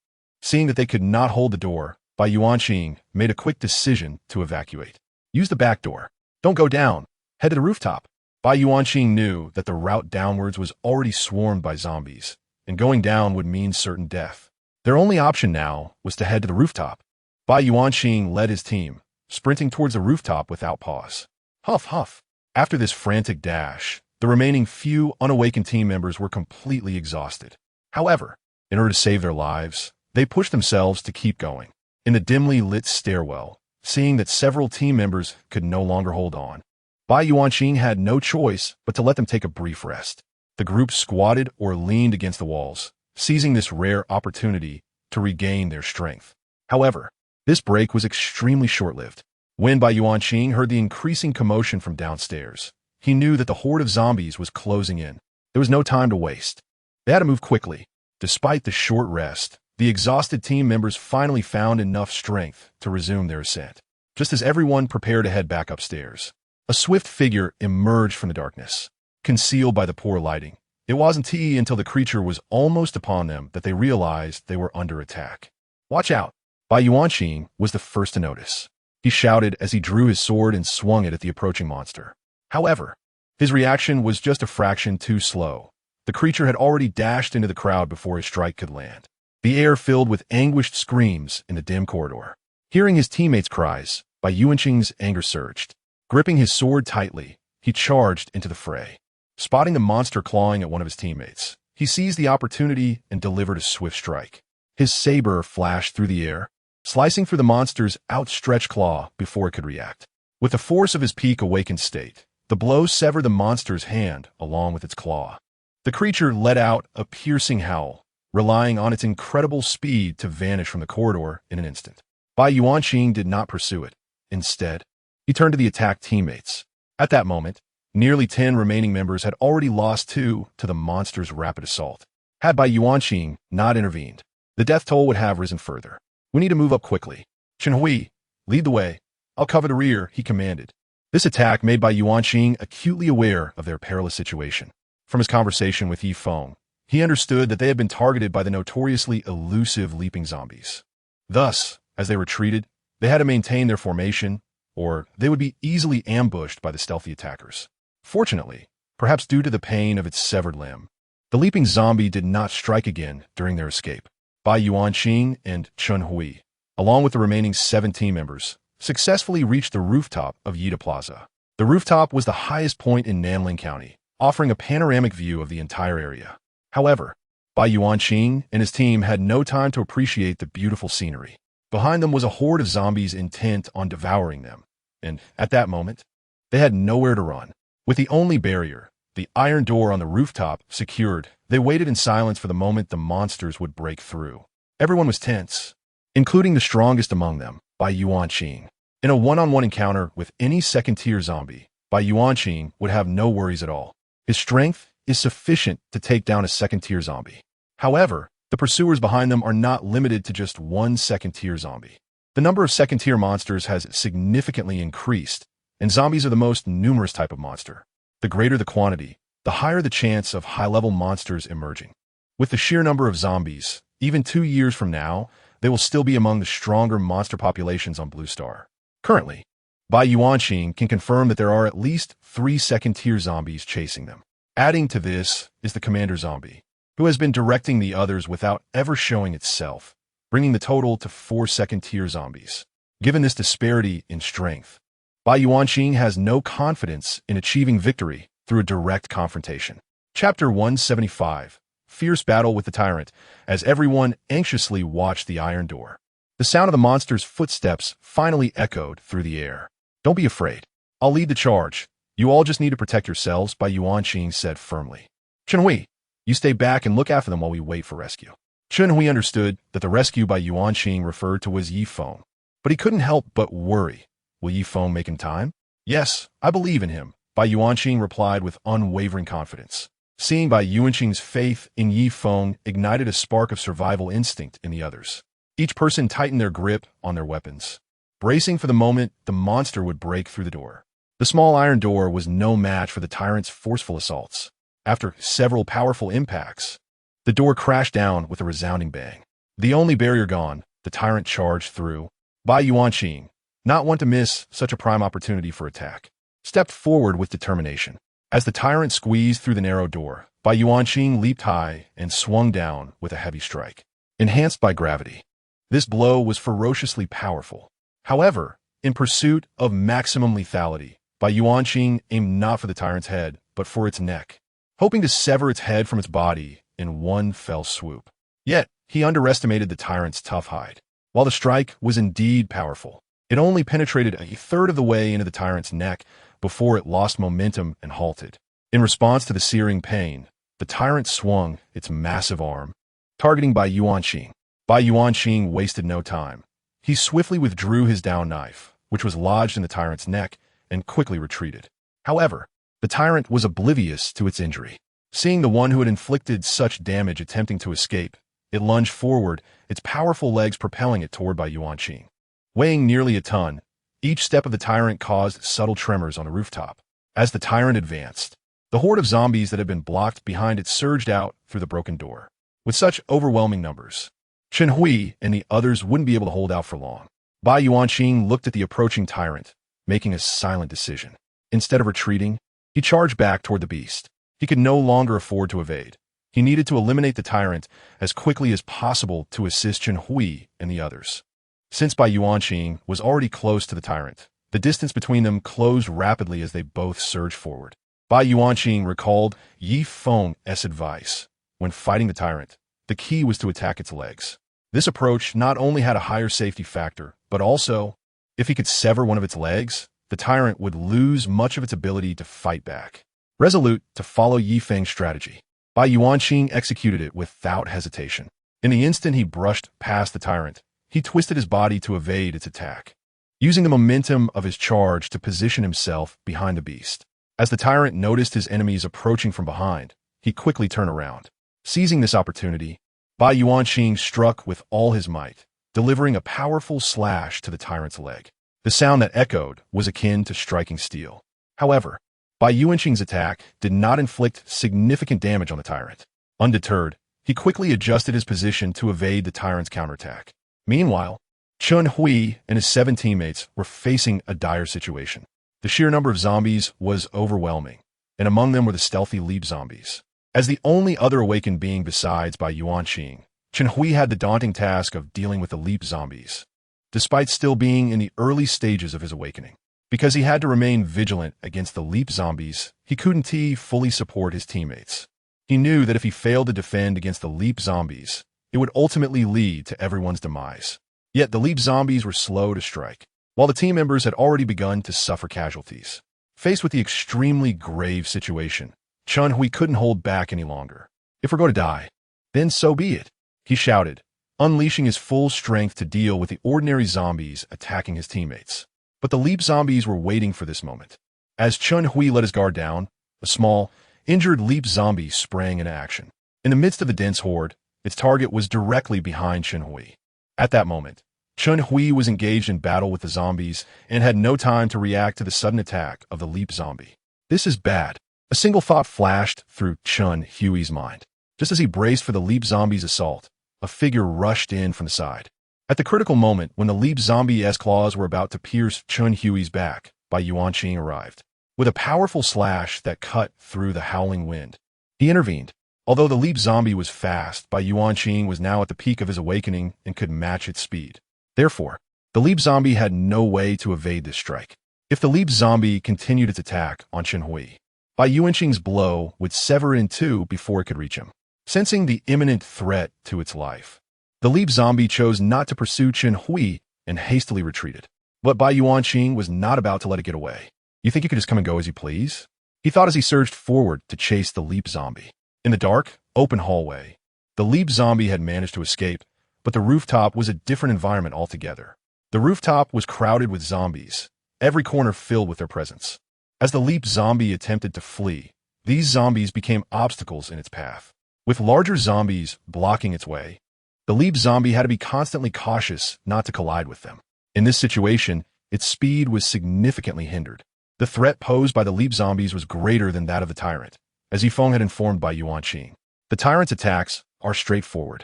Seeing that they could not hold the door, Bai Yuanqing made a quick decision to evacuate. Use the back door. Don't go down. Head to the rooftop. Bai Yuanqing knew that the route downwards was already swarmed by zombies, and going down would mean certain death. Their only option now was to head to the rooftop. Bai Yuanqing led his team, sprinting towards the rooftop without pause. Huff, huff. After this frantic dash, the remaining few unawakened team members were completely exhausted. However, in order to save their lives, they pushed themselves to keep going. In the dimly lit stairwell, seeing that several team members could no longer hold on, Bai Yuanqing had no choice but to let them take a brief rest. The group squatted or leaned against the walls, seizing this rare opportunity to regain their strength. However, this break was extremely short-lived. When Bai Yuanqing heard the increasing commotion from downstairs, he knew that the horde of zombies was closing in. There was no time to waste. They had to move quickly. Despite the short rest, the exhausted team members finally found enough strength to resume their ascent. Just as everyone prepared to head back upstairs, a swift figure emerged from the darkness, concealed by the poor lighting. It wasn't until the creature was almost upon them that they realized they were under attack. Watch out! Bai Yuanqing was the first to notice. He shouted as he drew his sword and swung it at the approaching monster. However, his reaction was just a fraction too slow. The creature had already dashed into the crowd before his strike could land. The air filled with anguished screams in the dim corridor. Hearing his teammates' cries, Bai Yuanqing's anger surged. Gripping his sword tightly, he charged into the fray. Spotting the monster clawing at one of his teammates, he seized the opportunity and delivered a swift strike. His saber flashed through the air, slicing through the monster's outstretched claw before it could react. With the force of his peak-awakened state, the blow severed the monster's hand along with its claw. The creature let out a piercing howl, relying on its incredible speed to vanish from the corridor in an instant. Bai Yuanqing did not pursue it. Instead, he turned to the attacked teammates. At that moment, nearly 10 remaining members had already lost 2 to the monster's rapid assault. Had Bai Yuanqing not intervened, the death toll would have risen further. We need to move up quickly. Chenhui, lead the way. I'll cover the rear, he commanded. This attack made Bai Yuanqing acutely aware of their perilous situation. From his conversation with Feng, he understood that they had been targeted by the notoriously elusive leaping zombies. Thus, as they retreated, they had to maintain their formation, or they would be easily ambushed by the stealthy attackers. Fortunately, perhaps due to the pain of its severed limb, the leaping zombie did not strike again during their escape. Bai Yuanqing and Chenhui, along with the remaining 17 members, successfully reached the rooftop of Yida Plaza. The rooftop was the highest point in Nanling County, offering a panoramic view of the entire area. However, Bai Yuanqing and his team had no time to appreciate the beautiful scenery. Behind them was a horde of zombies intent on devouring them, and at that moment, they had nowhere to run. With the only barrier, the iron door on the rooftop, secured, they waited in silence for the moment the monsters would break through. Everyone was tense, including the strongest among them, Bai Yuanqing. In a one-on-one encounter with any second-tier zombie, Bai Yuanqing would have no worries at all. His strength is sufficient to take down a second-tier zombie. However, the pursuers behind them are not limited to just one second-tier zombie. The number of second-tier monsters has significantly increased, and zombies are the most numerous type of monster. The greater the quantity, the higher the chance of high-level monsters emerging. With the sheer number of zombies, even 2 years from now, they will still be among the stronger monster populations on Blue Star. Currently, Bai Yuanqing can confirm that there are at least 3 second-tier zombies chasing them. Adding to this is the commander zombie, who has been directing the others without ever showing itself, bringing the total to 4 second-tier zombies. Given this disparity in strength, Bai Yuanqing has no confidence in achieving victory through a direct confrontation. Chapter 175, Fierce Battle with the Tyrant, as everyone anxiously watched the iron door. The sound of the monster's footsteps finally echoed through the air. Don't be afraid. I'll lead the charge. You all just need to protect yourselves, Bai Yuanqing said firmly. Chenhui, you stay back and look after them while we wait for rescue. Chenhui understood that the rescue Bai Yuanqing referred to was Feng, but he couldn't help but worry. Will Feng make in time? Yes, I believe in him, Bai Yuanqing replied with unwavering confidence. Seeing Bai Yuanqing's faith in Feng ignited a spark of survival instinct in the others. Each person tightened their grip on their weapons, bracing for the moment the monster would break through the door. The small iron door was no match for the tyrant's forceful assaults. After several powerful impacts, the door crashed down with a resounding bang. The only barrier gone, the tyrant charged through. Bai Yuanqing, not one to miss such a prime opportunity for attack, stepped forward with determination. As the tyrant squeezed through the narrow door, Bai Yuanqing leaped high and swung down with a heavy strike. Enhanced by gravity, this blow was ferociously powerful. However, in pursuit of maximum lethality, Bai Yuanqing aimed not for the tyrant's head, but for its neck, hoping to sever its head from its body in one fell swoop. Yet, he underestimated the tyrant's tough hide. While the strike was indeed powerful, it only penetrated a third of the way into the tyrant's neck before it lost momentum and halted. In response to the searing pain, the tyrant swung its massive arm, targeting Bai Yuanqing. Bai Yuanqing wasted no time. He swiftly withdrew his down knife, which was lodged in the tyrant's neck, and quickly retreated. However, the tyrant was oblivious to its injury. Seeing the one who had inflicted such damage attempting to escape, it lunged forward, its powerful legs propelling it toward Bai Yuanqing. Weighing nearly a ton, each step of the tyrant caused subtle tremors on the rooftop. As the tyrant advanced, the horde of zombies that had been blocked behind it surged out through the broken door. With such overwhelming numbers, Chen Hui and the others wouldn't be able to hold out for long. Bai Yuanqing looked at the approaching tyrant, making a silent decision. Instead of retreating, he charged back toward the beast. He could no longer afford to evade. He needed to eliminate the tyrant as quickly as possible to assist Chen Hui and the others. Since Bai Yuanqing was already close to the tyrant, the distance between them closed rapidly as they both surged forward. Bai Yuanqing recalled Yi Feng's advice. When fighting the tyrant, the key was to attack its legs. This approach not only had a higher safety factor, but also, if he could sever one of its legs, the tyrant would lose much of its ability to fight back. Resolute to follow Yi Feng's strategy, Bai Yuanqing executed it without hesitation. In the instant he brushed past the tyrant, he twisted his body to evade its attack, using the momentum of his charge to position himself behind the beast. As the tyrant noticed his enemies approaching from behind, he quickly turned around. Seizing this opportunity, Bai Yuanqing struck with all his might, delivering a powerful slash to the tyrant's leg. The sound that echoed was akin to striking steel. However, Bai Yuanqing's attack did not inflict significant damage on the tyrant. Undeterred, he quickly adjusted his position to evade the tyrant's counterattack. Meanwhile, Chen Hui and his 7 teammates were facing a dire situation. The sheer number of zombies was overwhelming, and among them were the stealthy leap zombies. As the only other awakened being besides Bai Yuanqing, Chen Hui had the daunting task of dealing with the leap zombies, despite still being in the early stages of his awakening. Because he had to remain vigilant against the leap zombies, he couldn't fully support his teammates. He knew that if he failed to defend against the leap zombies, it would ultimately lead to everyone's demise. Yet the leap zombies were slow to strike, while the team members had already begun to suffer casualties. Faced with the extremely grave situation, Chen Hui couldn't hold back any longer. If we're going to die, then so be it, he shouted, unleashing his full strength to deal with the ordinary zombies attacking his teammates. But the leap zombies were waiting for this moment. As Chen Hui let his guard down, a small, injured leap zombie sprang into action. In the midst of the dense horde, its target was directly behind Chen Hui. At that moment, Chen Hui was engaged in battle with the zombies and had no time to react to the sudden attack of the leap zombie. This is bad. A single thought flashed through Chen Hui's mind. Just as he braced for the leap zombie's assault, a figure rushed in from the side. At the critical moment when the leap zombie's claws were about to pierce Chen Hui's back, Bai Yuanqing arrived. With a powerful slash that cut through the howling wind, he intervened. Although the leap zombie was fast, Bai Yuanqing was now at the peak of his awakening and could match its speed. Therefore, the leap zombie had no way to evade this strike. If the leap zombie continued its attack on Chen Hui, Bai Yuanqing's blow would sever it in two before it could reach him. Sensing the imminent threat to its life, the leap zombie chose not to pursue Chen Hui and hastily retreated. But Bai Yuanqing was not about to let it get away. You think you could just come and go as you please? He thought as he surged forward to chase the leap zombie. In the dark, open hallway, the leap zombie had managed to escape, but the rooftop was a different environment altogether. The rooftop was crowded with zombies, every corner filled with their presence. As the leap zombie attempted to flee, these zombies became obstacles in its path. With larger zombies blocking its way, the leap zombie had to be constantly cautious not to collide with them. In this situation, its speed was significantly hindered. The threat posed by the leap zombies was greater than that of the tyrant, as Feng had informed Bai Yuanqing. The tyrant's attacks are straightforward.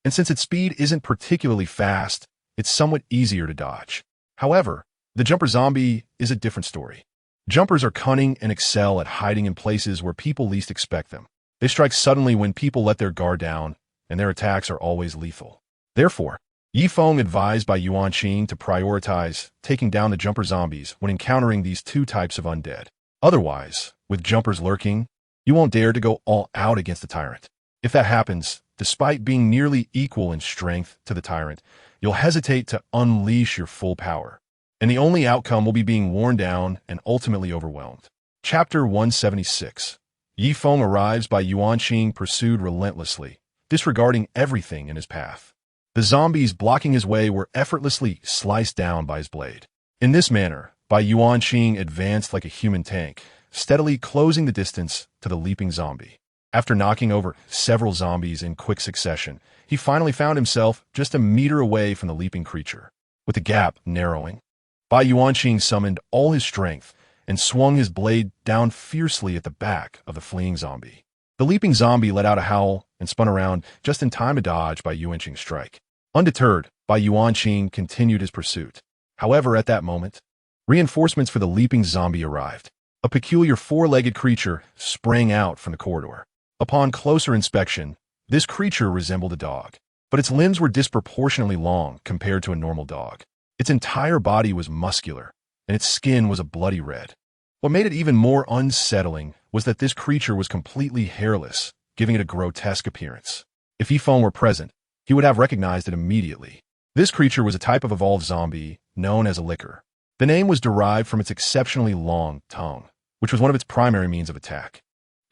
and since its speed isn't particularly fast, it's somewhat easier to dodge. However, the jumper zombie is a different story. Jumpers are cunning and excel at hiding in places where people least expect them. They strike suddenly when people let their guard down, and their attacks are always lethal. Therefore, Feng advised by Yuan Qing to prioritize taking down the jumper zombies when encountering these two types of undead. Otherwise, with jumpers lurking, you won't dare to go all out against the tyrant. If that happens, despite being nearly equal in strength to the tyrant, you'll hesitate to unleash your full power, and the only outcome will be being worn down and ultimately overwhelmed. Chapter 176. Feng arrives by Yuan Qing pursued relentlessly, disregarding everything in his path. The zombies blocking his way were effortlessly sliced down by his blade. In this manner, Bai Yuan Qing advanced like a human tank, steadily closing the distance to the leaping zombie. After knocking over several zombies in quick succession, he finally found himself just a meter away from the leaping creature. With the gap narrowing, Bai Yuan Qing summoned all his strength and swung his blade down fiercely at the back of the fleeing zombie. The leaping zombie let out a howl and spun around just in time to dodge Bai Yuan Qing's strike. Undeterred, Bai Yuan Qing continued his pursuit. However, at that moment, reinforcements for the leaping zombie arrived. A peculiar four-legged creature sprang out from the corridor. Upon closer inspection, this creature resembled a dog, but its limbs were disproportionately long compared to a normal dog. Its entire body was muscular, and its skin was a bloody red. What made it even more unsettling was that this creature was completely hairless, giving it a grotesque appearance. If Feng were present, he would have recognized it immediately. This creature was a type of evolved zombie known as a licker. The name was derived from its exceptionally long tongue, which was one of its primary means of attack.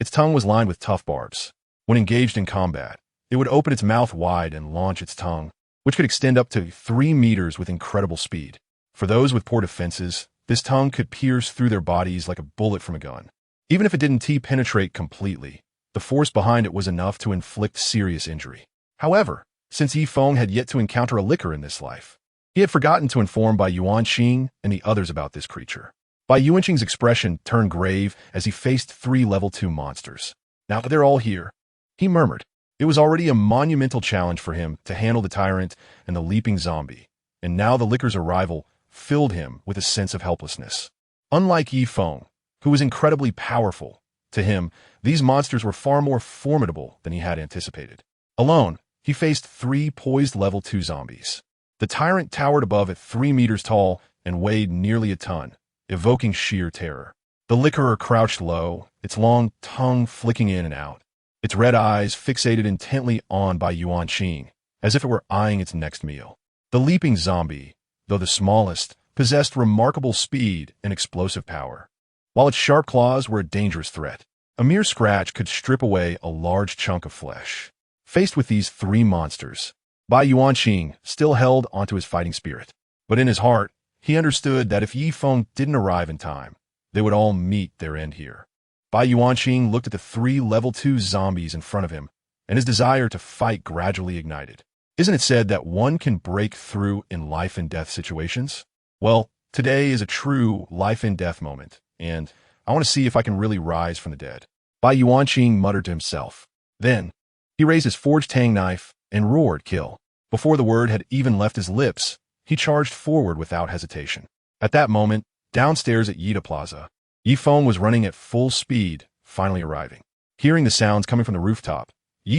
Its tongue was lined with tough barbs. When engaged in combat, it would open its mouth wide and launch its tongue, which could extend up to 3 meters with incredible speed. For those with poor defenses, this tongue could pierce through their bodies like a bullet from a gun. Even if it didn't penetrate completely, the force behind it was enough to inflict serious injury. However, since Feng had yet to encounter a licker in this life, he had forgotten to inform Bai Yuan Qing and the others about this creature. Bai Yuan Qing's expression turned grave as he faced 3 level 2 monsters. Now that they're all here, he murmured. It was already a monumental challenge for him to handle the tyrant and the leaping zombie, and now the licker's arrival filled him with a sense of helplessness. Unlike Feng, who was incredibly powerful, to him, these monsters were far more formidable than he had anticipated. Alone, he faced 3 poised level 2 zombies. The tyrant towered above at 3 meters tall and weighed nearly a ton, evoking sheer terror. The licker crouched low, its long tongue flicking in and out, its red eyes fixated intently on Bai Yuan Qing, as if it were eyeing its next meal. The leaping zombie, though the smallest, possessed remarkable speed and explosive power. While its sharp claws were a dangerous threat, a mere scratch could strip away a large chunk of flesh. Faced with these 3 monsters, Bai Yuan Qing still held onto his fighting spirit. But in his heart, he understood that if Feng didn't arrive in time, they would all meet their end here. Bai Yuan Qing looked at the 3 level 2 zombies in front of him, and his desire to fight gradually ignited. Isn't it said that one can break through in life and death situations? Well, today is a true life and death moment, and I want to see if I can really rise from the dead. Bai Yuan Qing muttered to himself. Then, he raised his forged tang knife and roared kill. Before the word had even left his lips, he charged forward without hesitation. At that moment, downstairs at Yida Plaza, Feng was running at full speed, finally arriving. Hearing the sounds coming from the rooftop,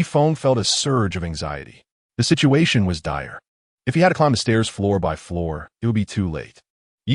Feng felt a surge of anxiety. The situation was dire. If he had to climb the stairs floor by floor, it would be too late.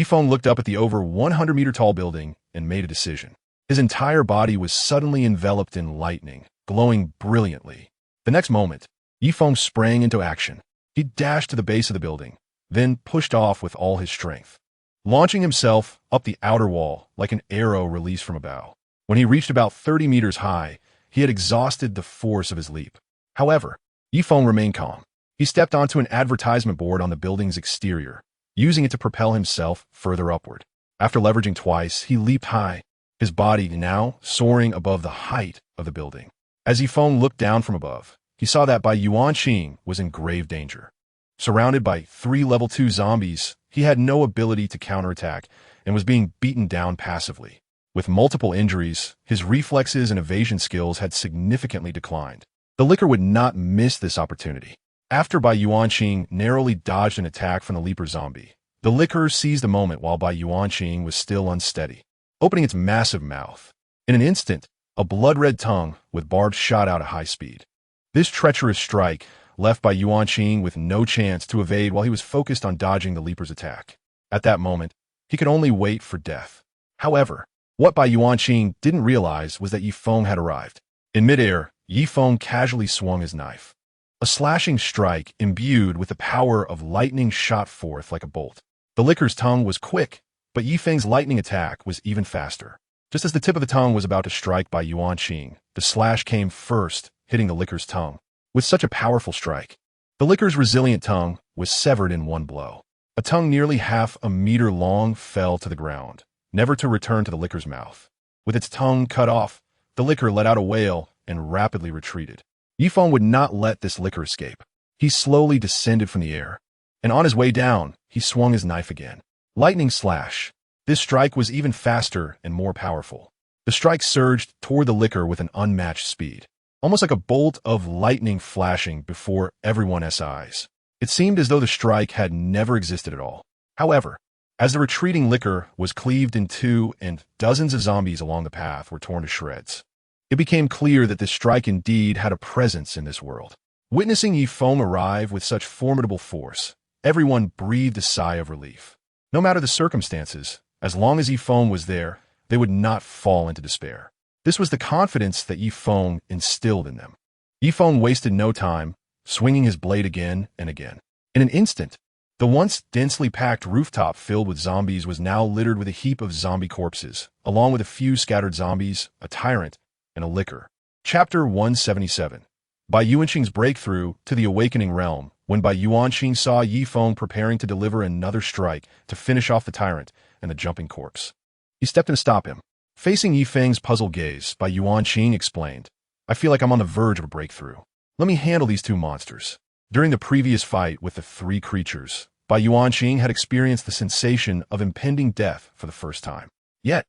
Feng looked up at the over 100-meter-tall building and made a decision. His entire body was suddenly enveloped in lightning, glowing brilliantly. The next moment, Feng sprang into action. He dashed to the base of the building, then pushed off with all his strength, launching himself up the outer wall like an arrow released from a bow. When he reached about 30 meters high, he had exhausted the force of his leap. However, Feng remained calm. He stepped onto an advertisement board on the building's exterior, using it to propel himself further upward. After leveraging twice, he leaped high, his body now soaring above the height of the building. As Feng looked down from above, he saw that Bai Yuan Qing was in grave danger. Surrounded by 3 level 2 zombies, he had no ability to counterattack and was being beaten down passively. With multiple injuries, his reflexes and evasion skills had significantly declined. The licker would not miss this opportunity. After Bai Yuanqing narrowly dodged an attack from the leaper zombie, the licker seized a moment while Bai Yuanqing was still unsteady, opening its massive mouth. In an instant, a blood-red tongue with barbs shot out at high speed. This treacherous strike left Bai Yuanqing with no chance to evade while he was focused on dodging the leaper's attack. At that moment, he could only wait for death. However, what Bai Yuanqing didn't realize was that Yi Feng had arrived. In midair, Yi Feng casually swung his knife. A slashing strike imbued with the power of lightning shot forth like a bolt. The licker's tongue was quick, but Yi Feng's lightning attack was even faster. Just as the tip of the tongue was about to strike Bai Yuanqing, the slash came first, hitting the licker's tongue. With such a powerful strike, the licker's resilient tongue was severed in one blow. A tongue nearly half a meter long fell to the ground, never to return to the licker's mouth. With its tongue cut off, the licker let out a wail and rapidly retreated. Yi Feng would not let this licker escape. He slowly descended from the air, and on his way down, he swung his knife again. Lightning slash. This strike was even faster and more powerful. The strike surged toward the licker with an unmatched speed, almost like a bolt of lightning flashing before everyone's eyes. It seemed as though the strike had never existed at all. However, as the retreating licker was cleaved in two and dozens of zombies along the path were torn to shreds, it became clear that this strike indeed had a presence in this world. Witnessing Yi Feng arrive with such formidable force, everyone breathed a sigh of relief. No matter the circumstances, as long as Yi Feng was there, they would not fall into despair. This was the confidence that Yi Feng instilled in them. Yi Feng wasted no time, swinging his blade again and again. In an instant, the once densely packed rooftop filled with zombies was now littered with a heap of zombie corpses, along with a few scattered zombies, a tyrant, and a licker. Chapter 177. Bai Yuanqing's breakthrough to the awakening realm. When Bai Yuanqing saw Yi Feng preparing to deliver another strike to finish off the tyrant and the jumping corpse, he stepped in to stop him. Facing Yi Feng's puzzled gaze, Bai Yuanqing explained, "I feel like I'm on the verge of a breakthrough. Let me handle these two monsters." During the previous fight with the three creatures, Bai Yuanqing had experienced the sensation of impending death for the first time. Yet,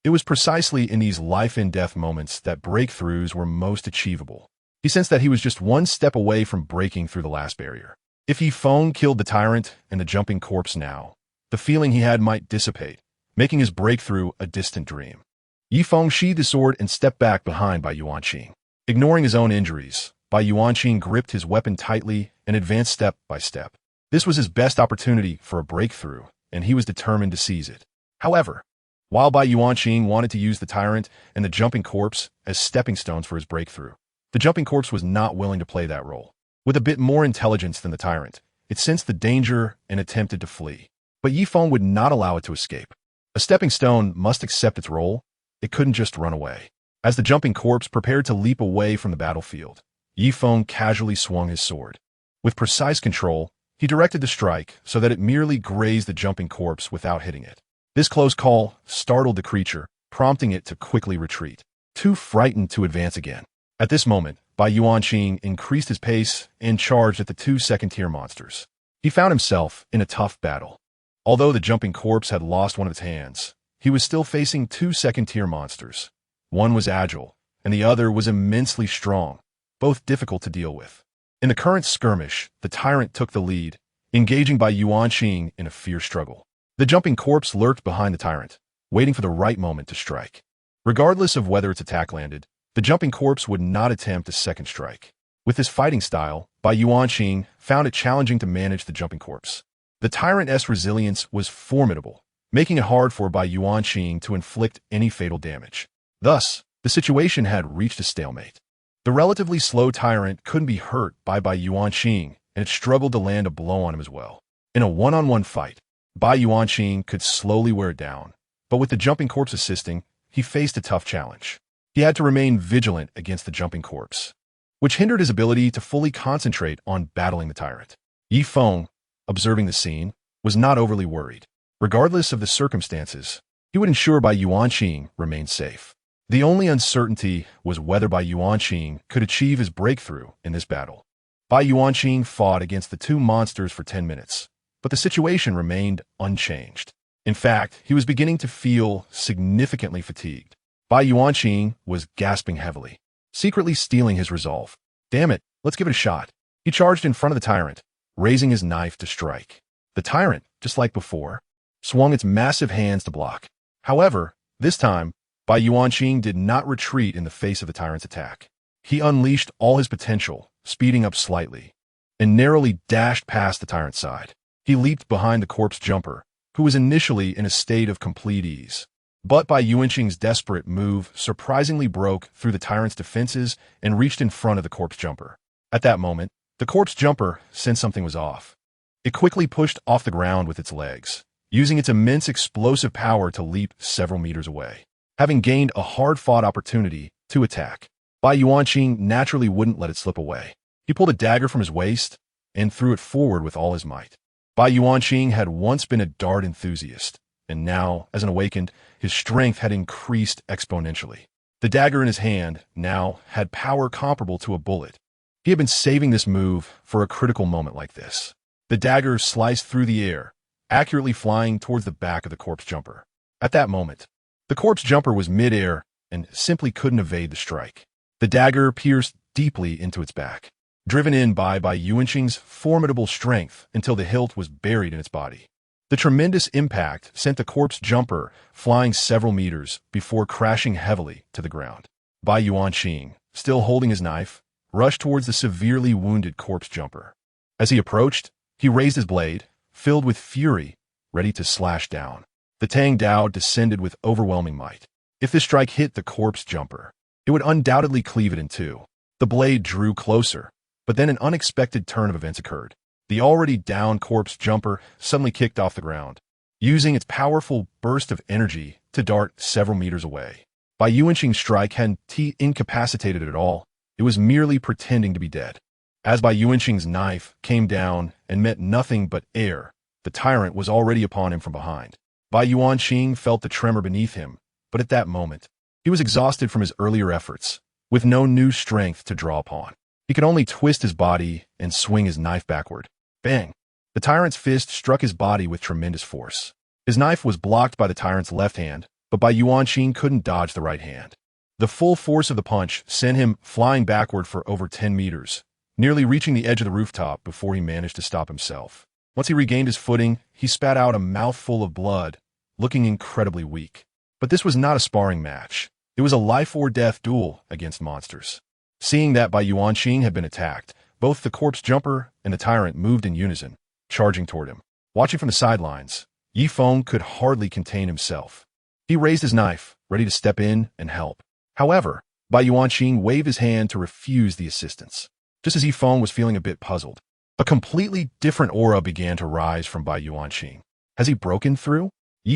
it was precisely in these life-and-death moments that breakthroughs were most achievable. He sensed that he was just one step away from breaking through the last barrier. If Yi Feng killed the tyrant and the jumping corpse now, the feeling he had might dissipate, making his breakthrough a distant dream. Yi Feng sheathed his sword and stepped back behind Bai Yuanqing. Ignoring his own injuries, Bai Yuanqing gripped his weapon tightly and advanced step by step. This was his best opportunity for a breakthrough, and he was determined to seize it. However, while Bai Yuanqing wanted to use the tyrant and the jumping corpse as stepping stones for his breakthrough, the jumping corpse was not willing to play that role. With a bit more intelligence than the tyrant, it sensed the danger and attempted to flee. But Yi Feng would not allow it to escape. A stepping stone must accept its role. It couldn't just run away. As the jumping corpse prepared to leap away from the battlefield, Yi Feng casually swung his sword. With precise control, he directed the strike so that it merely grazed the jumping corpse without hitting it. This close call startled the creature, prompting it to quickly retreat, too frightened to advance again. At this moment, Bai Yuanqing increased his pace and charged at the two second-tier monsters. He found himself in a tough battle. Although the jumping corpse had lost one of its hands, he was still facing two second-tier monsters. One was agile, and the other was immensely strong, both difficult to deal with. In the current skirmish, the tyrant took the lead, engaging Bai Yuanqing in a fierce struggle. The jumping corpse lurked behind the tyrant, waiting for the right moment to strike. Regardless of whether its attack landed, the jumping corpse would not attempt a second strike. With his fighting style, Bai Yuanqing found it challenging to manage the jumping corpse. The tyrant's resilience was formidable, making it hard for Bai Yuanqing to inflict any fatal damage. Thus, the situation had reached a stalemate. The relatively slow tyrant couldn't be hurt by Bai Yuanqing, and it struggled to land a blow on him as well. In a one-on-one fight, Bai Yuanqing could slowly wear it down, but with the jumping corpse assisting, he faced a tough challenge. He had to remain vigilant against the jumping corpse, which hindered his ability to fully concentrate on battling the tyrant. Yi Feng, observing the scene, was not overly worried. Regardless of the circumstances, he would ensure Bai Yuanqing remained safe. The only uncertainty was whether Bai Yuanqing could achieve his breakthrough in this battle. Bai Yuanqing fought against the two monsters for 10 minutes, but the situation remained unchanged. In fact, he was beginning to feel significantly fatigued. Bai Yuanqing was gasping heavily, secretly steeling his resolve. "Damn it, let's give it a shot." He charged in front of the tyrant, raising his knife to strike. The tyrant, just like before, swung its massive hands to block. However, this time, Bai Yuanqing did not retreat in the face of the tyrant's attack. He unleashed all his potential, speeding up slightly, and narrowly dashed past the tyrant's side. He leaped behind the corpse jumper, who was initially in a state of complete ease. But Bai Yuanqing's desperate move surprisingly broke through the tyrant's defenses and reached in front of the corpse jumper. At that moment, the corpse jumper sensed something was off. It quickly pushed off the ground with its legs, using its immense explosive power to leap several meters away. Having gained a hard-fought opportunity to attack, Bai Yuanqing naturally wouldn't let it slip away. He pulled a dagger from his waist and threw it forward with all his might. Bai Yuanqing had once been a dart enthusiast, and now, as an awakened, his strength had increased exponentially. The dagger in his hand now had power comparable to a bullet. He had been saving this move for a critical moment like this. The dagger sliced through the air, accurately flying towards the back of the corpse jumper. At that moment, the corpse jumper was mid-air and simply couldn't evade the strike. The dagger pierced deeply into its back, driven in by Yuanqing's formidable strength until the hilt was buried in its body. The tremendous impact sent the corpse jumper flying several meters before crashing heavily to the ground. Bai Yuanqing, still holding his knife, rushed towards the severely wounded corpse jumper. As he approached, he raised his blade, filled with fury, ready to slash down. The Tang Dao descended with overwhelming might. If this strike hit the corpse jumper, it would undoubtedly cleave it in two. The blade drew closer, but then an unexpected turn of events occurred. The already down corpse jumper suddenly kicked off the ground, using its powerful burst of energy to dart several meters away. Bai Yuanqing's strike hadn't incapacitated it at all. It was merely pretending to be dead. As Bai Yuanqing's knife came down and met nothing but air, the tyrant was already upon him from behind. Bai Yuanqing felt the tremor beneath him, but at that moment, he was exhausted from his earlier efforts, with no new strength to draw upon. He could only twist his body and swing his knife backward. Bang! The tyrant's fist struck his body with tremendous force. His knife was blocked by the tyrant's left hand, but Bai Yuanqing couldn't dodge the right hand. The full force of the punch sent him flying backward for over 10 meters, nearly reaching the edge of the rooftop before he managed to stop himself. Once he regained his footing, he spat out a mouthful of blood, looking incredibly weak. But this was not a sparring match. It was a life-or-death duel against monsters. Seeing that Bai Yuanqing had been attacked, both the corpse jumper and the tyrant moved in unison, charging toward him. Watching from the sidelines, Feng could hardly contain himself. He raised his knife, ready to step in and help. However, Bai Yuanqing waved his hand to refuse the assistance. Just as Feng was feeling a bit puzzled, a completely different aura began to rise from Bai Yuanqing. Has he broken through?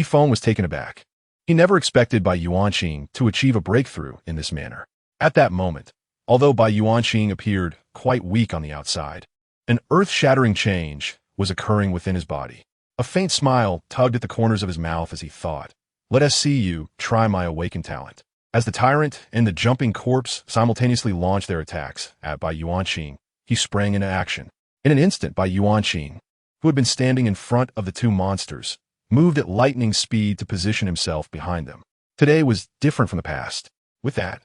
Feng was taken aback. He never expected Bai Yuanqing to achieve a breakthrough in this manner. At that moment, although Bai Yuanqing appeared quite weak on the outside, an earth-shattering change was occurring within his body. A faint smile tugged at the corners of his mouth as he thought, "Let us see you try my awakened talent." As the tyrant and the jumping corpse simultaneously launched their attacks at Bai Yuanqing, he sprang into action. In an instant, Bai Yuanqing, who had been standing in front of the two monsters, moved at lightning speed to position himself behind them. Today was different from the past. With that,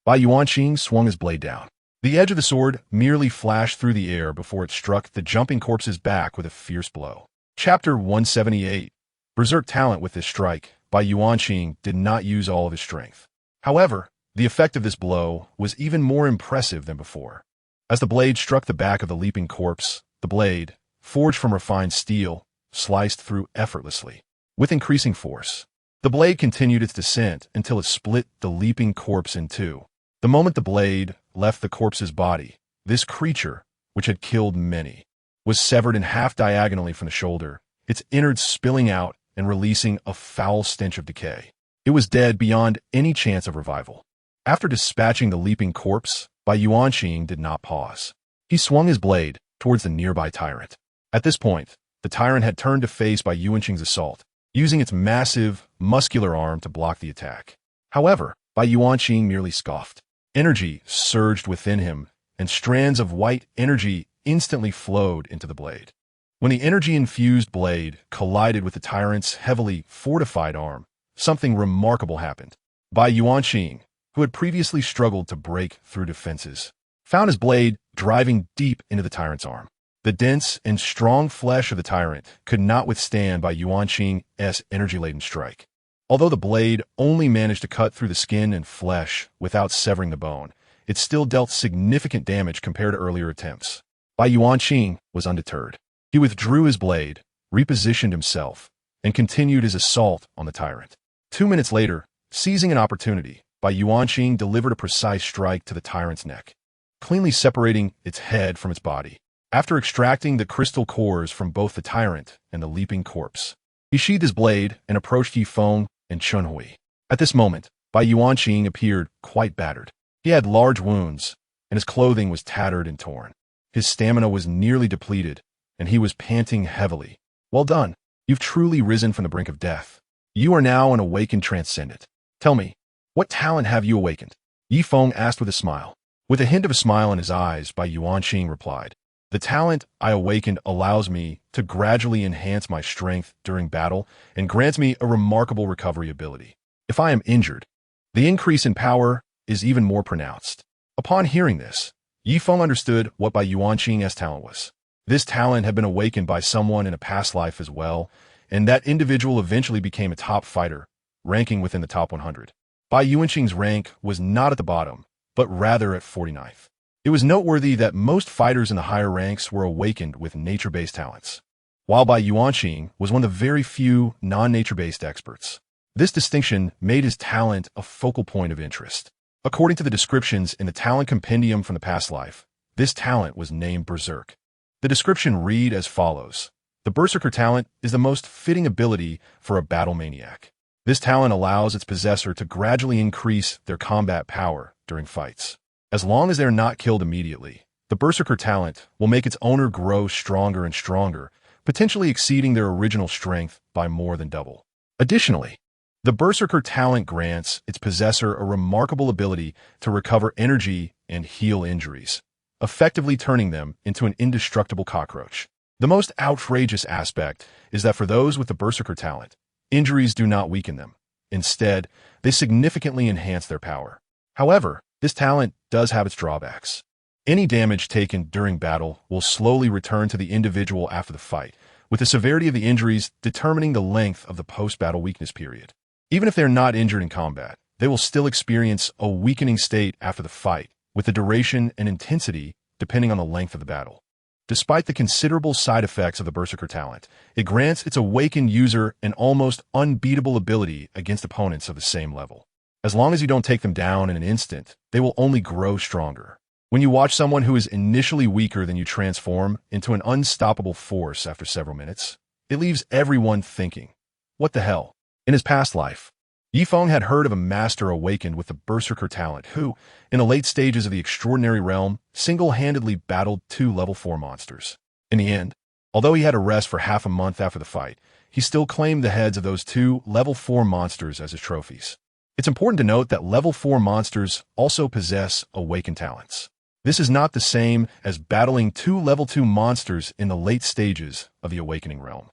Bai Yuanqing swung his blade down. The edge of the sword merely flashed through the air before it struck the jumping corpse's back with a fierce blow. Chapter 178. Berserk talent. With this strike, Bai Yuanqing did not use all of his strength. However, the effect of this blow was even more impressive than before. As the blade struck the back of the leaping corpse, the blade, forged from refined steel, sliced through effortlessly. With increasing force, the blade continued its descent until it split the leaping corpse in two. The moment the blade left the corpse's body, this creature, which had killed many, was severed in half diagonally from the shoulder, its innards spilling out and releasing a foul stench of decay. It was dead beyond any chance of revival. After dispatching the leaping corpse, Bai Yuanqing did not pause. He swung his blade towards the nearby tyrant. At this point, the tyrant had turned to face Bai Yuanqing's assault, using its massive, muscular arm to block the attack. However, Bai Yuanqing merely scoffed. Energy surged within him, and strands of white energy instantly flowed into the blade. When the energy-infused blade collided with the tyrant's heavily fortified arm, something remarkable happened. Bai Yuanqing, who had previously struggled to break through defenses, found his blade driving deep into the tyrant's arm. The dense and strong flesh of the tyrant could not withstand Bai Yuanqing's energy-laden strike. Although the blade only managed to cut through the skin and flesh without severing the bone, it still dealt significant damage compared to earlier attempts. Bai Yuanqing was undeterred. He withdrew his blade, repositioned himself, and continued his assault on the tyrant. 2 minutes later, seizing an opportunity, Bai Yuanqing delivered a precise strike to the tyrant's neck, cleanly separating its head from its body. After extracting the crystal cores from both the tyrant and the leaping corpse, he sheathed his blade and approached Yi Feng and Chunhui. At this moment, Bai Yuanqing appeared quite battered. He had large wounds, and his clothing was tattered and torn. His stamina was nearly depleted, and he was panting heavily. Well done. You've truly risen from the brink of death. You are now an awakened transcendent. Tell me, what talent have you awakened? Yi Feng asked with a smile. With a hint of a smile in his eyes, Bai Yuanqing replied, the talent I awakened allows me to gradually enhance my strength during battle and grants me a remarkable recovery ability. If I am injured, the increase in power is even more pronounced. Upon hearing this, Yi Feng understood what Bai Yuanqing's talent was. This talent had been awakened by someone in a past life as well, and that individual eventually became a top fighter, ranking within the top 100. Bai Yuanqing's rank was not at the bottom, but rather at 49th. It was noteworthy that most fighters in the higher ranks were awakened with nature-based talents, while Bai Yuanqing was one of the very few non-nature-based experts. This distinction made his talent a focal point of interest. According to the descriptions in the talent compendium from the past life, this talent was named Berserk. The description read as follows. The Berserker talent is the most fitting ability for a battle maniac. This talent allows its possessor to gradually increase their combat power during fights. As long as they are not killed immediately, the Berserker talent will make its owner grow stronger and stronger, potentially exceeding their original strength by more than double. Additionally, the Berserker talent grants its possessor a remarkable ability to recover energy and heal injuries, effectively turning them into an indestructible cockroach. The most outrageous aspect is that for those with the Berserker talent, injuries do not weaken them. Instead, they significantly enhance their power. However, this talent does have its drawbacks. Any damage taken during battle will slowly return to the individual after the fight, with the severity of the injuries determining the length of the post-battle weakness period. Even if they are not injured in combat, they will still experience a weakening state after the fight, with the duration and intensity depending on the length of the battle. Despite the considerable side effects of the Berserker talent, it grants its awakened user an almost unbeatable ability against opponents of the same level. As long as you don't take them down in an instant, they will only grow stronger. When you watch someone who is initially weaker than you transform into an unstoppable force after several minutes, it leaves everyone thinking, what the hell? In his past life, Yi Feng had heard of a master awakened with the Berserker talent who, in the late stages of the extraordinary realm, single-handedly battled 2 level 4 monsters. In the end, although he had to rest for half a month after the fight, he still claimed the heads of those 2 level 4 monsters as his trophies. It's important to note that level 4 monsters also possess awakened talents. This is not the same as battling 2 level 2 monsters in the late stages of the awakening realm.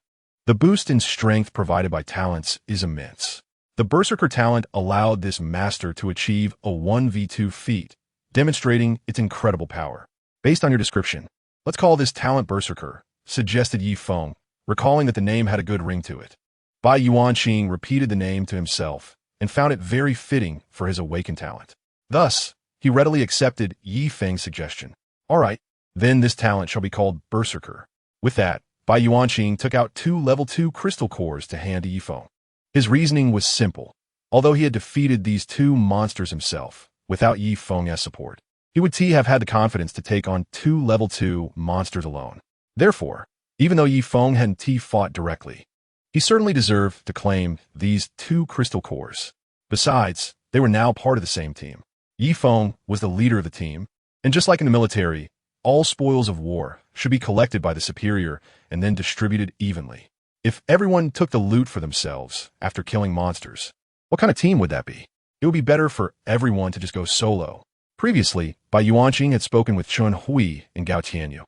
The boost in strength provided by talents is immense. The Berserker talent allowed this master to achieve a 1v2 feat, demonstrating its incredible power. Based on your description, let's call this talent Berserker, suggested Yi Feng, recalling that the name had a good ring to it. Bai Yuanqing repeated the name to himself and found it very fitting for his awakened talent. Thus, he readily accepted Yi Feng's suggestion. All right, then this talent shall be called Berserker. With that, Bai Yuanqing took out 2 level 2 crystal cores to hand to Yi Feng. His reasoning was simple. Although he had defeated these 2 monsters himself, without Yi Feng's support, he would have had the confidence to take on 2 level 2 monsters alone. Therefore, even though Yi Feng hadn't fought directly, he certainly deserved to claim these 2 crystal cores. Besides, they were now part of the same team. Yi Feng was the leader of the team, and just like in the military, all spoils of war should be collected by the superior and then distributed evenly. If everyone took the loot for themselves after killing monsters, what kind of team would that be? It would be better for everyone to just go solo. Previously, Bai Yuanqing had spoken with Chunhui and Gao Tianyu,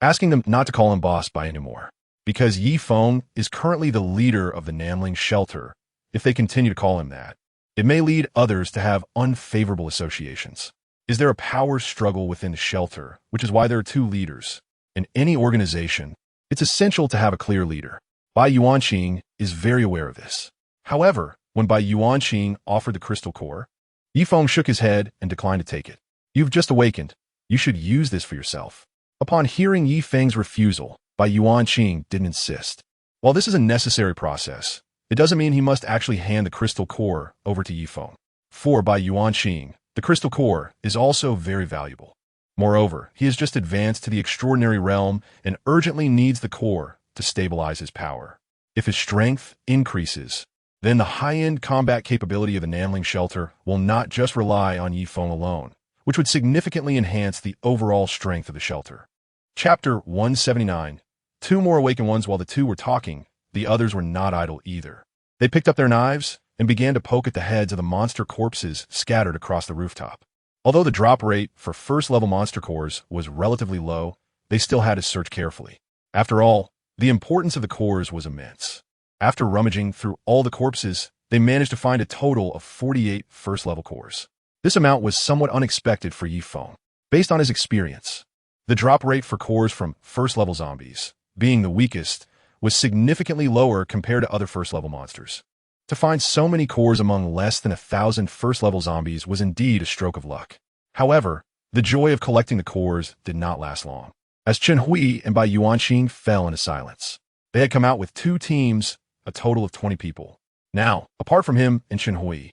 asking them not to call him boss Bai anymore, because Yi Feng is currently the leader of the Nanling shelter. If they continue to call him that, it may lead others to have unfavorable associations. is there a power struggle within the shelter, which is why there are two leaders. In any organization, it's essential to have a clear leader. Bai Yuanqing is very aware of this. However, when Bai Yuanqing offered the crystal core, Yi Feng shook his head and declined to take it. You've just awakened. You should use this for yourself. Upon hearing Yi Feng's refusal, Bai Yuanqing didn't insist. While this is a necessary process, it doesn't mean he must actually hand the crystal core over to Yi Feng. For Bai Yuanqing, the crystal core is also very valuable. Moreover, he has just advanced to the extraordinary realm and urgently needs the core to stabilize his power. If his strength increases, then the high-end combat capability of the Nanling shelter will not just rely on Yi Feng alone, which would significantly enhance the overall strength of the shelter. Chapter 179. Two more awakened ones. While the two were talking, the others were not idle either. They picked up their knives and began to poke at the heads of the monster corpses scattered across the rooftop. Although the drop rate for first-level monster cores was relatively low, they still had to search carefully. After all, the importance of the cores was immense. After rummaging through all the corpses, they managed to find a total of 48 first-level cores. This amount was somewhat unexpected for Yi Feng. Based on his experience, the drop rate for cores from first-level zombies, being the weakest, was significantly lower compared to other first-level monsters. To find so many cores among less than 1,000 first-level zombies was indeed a stroke of luck. However, the joy of collecting the cores did not last long, as Chen Hui and Bai Yuanqing fell into silence. They had come out with two teams, a total of 20 people. Now, apart from him and Chen Hui,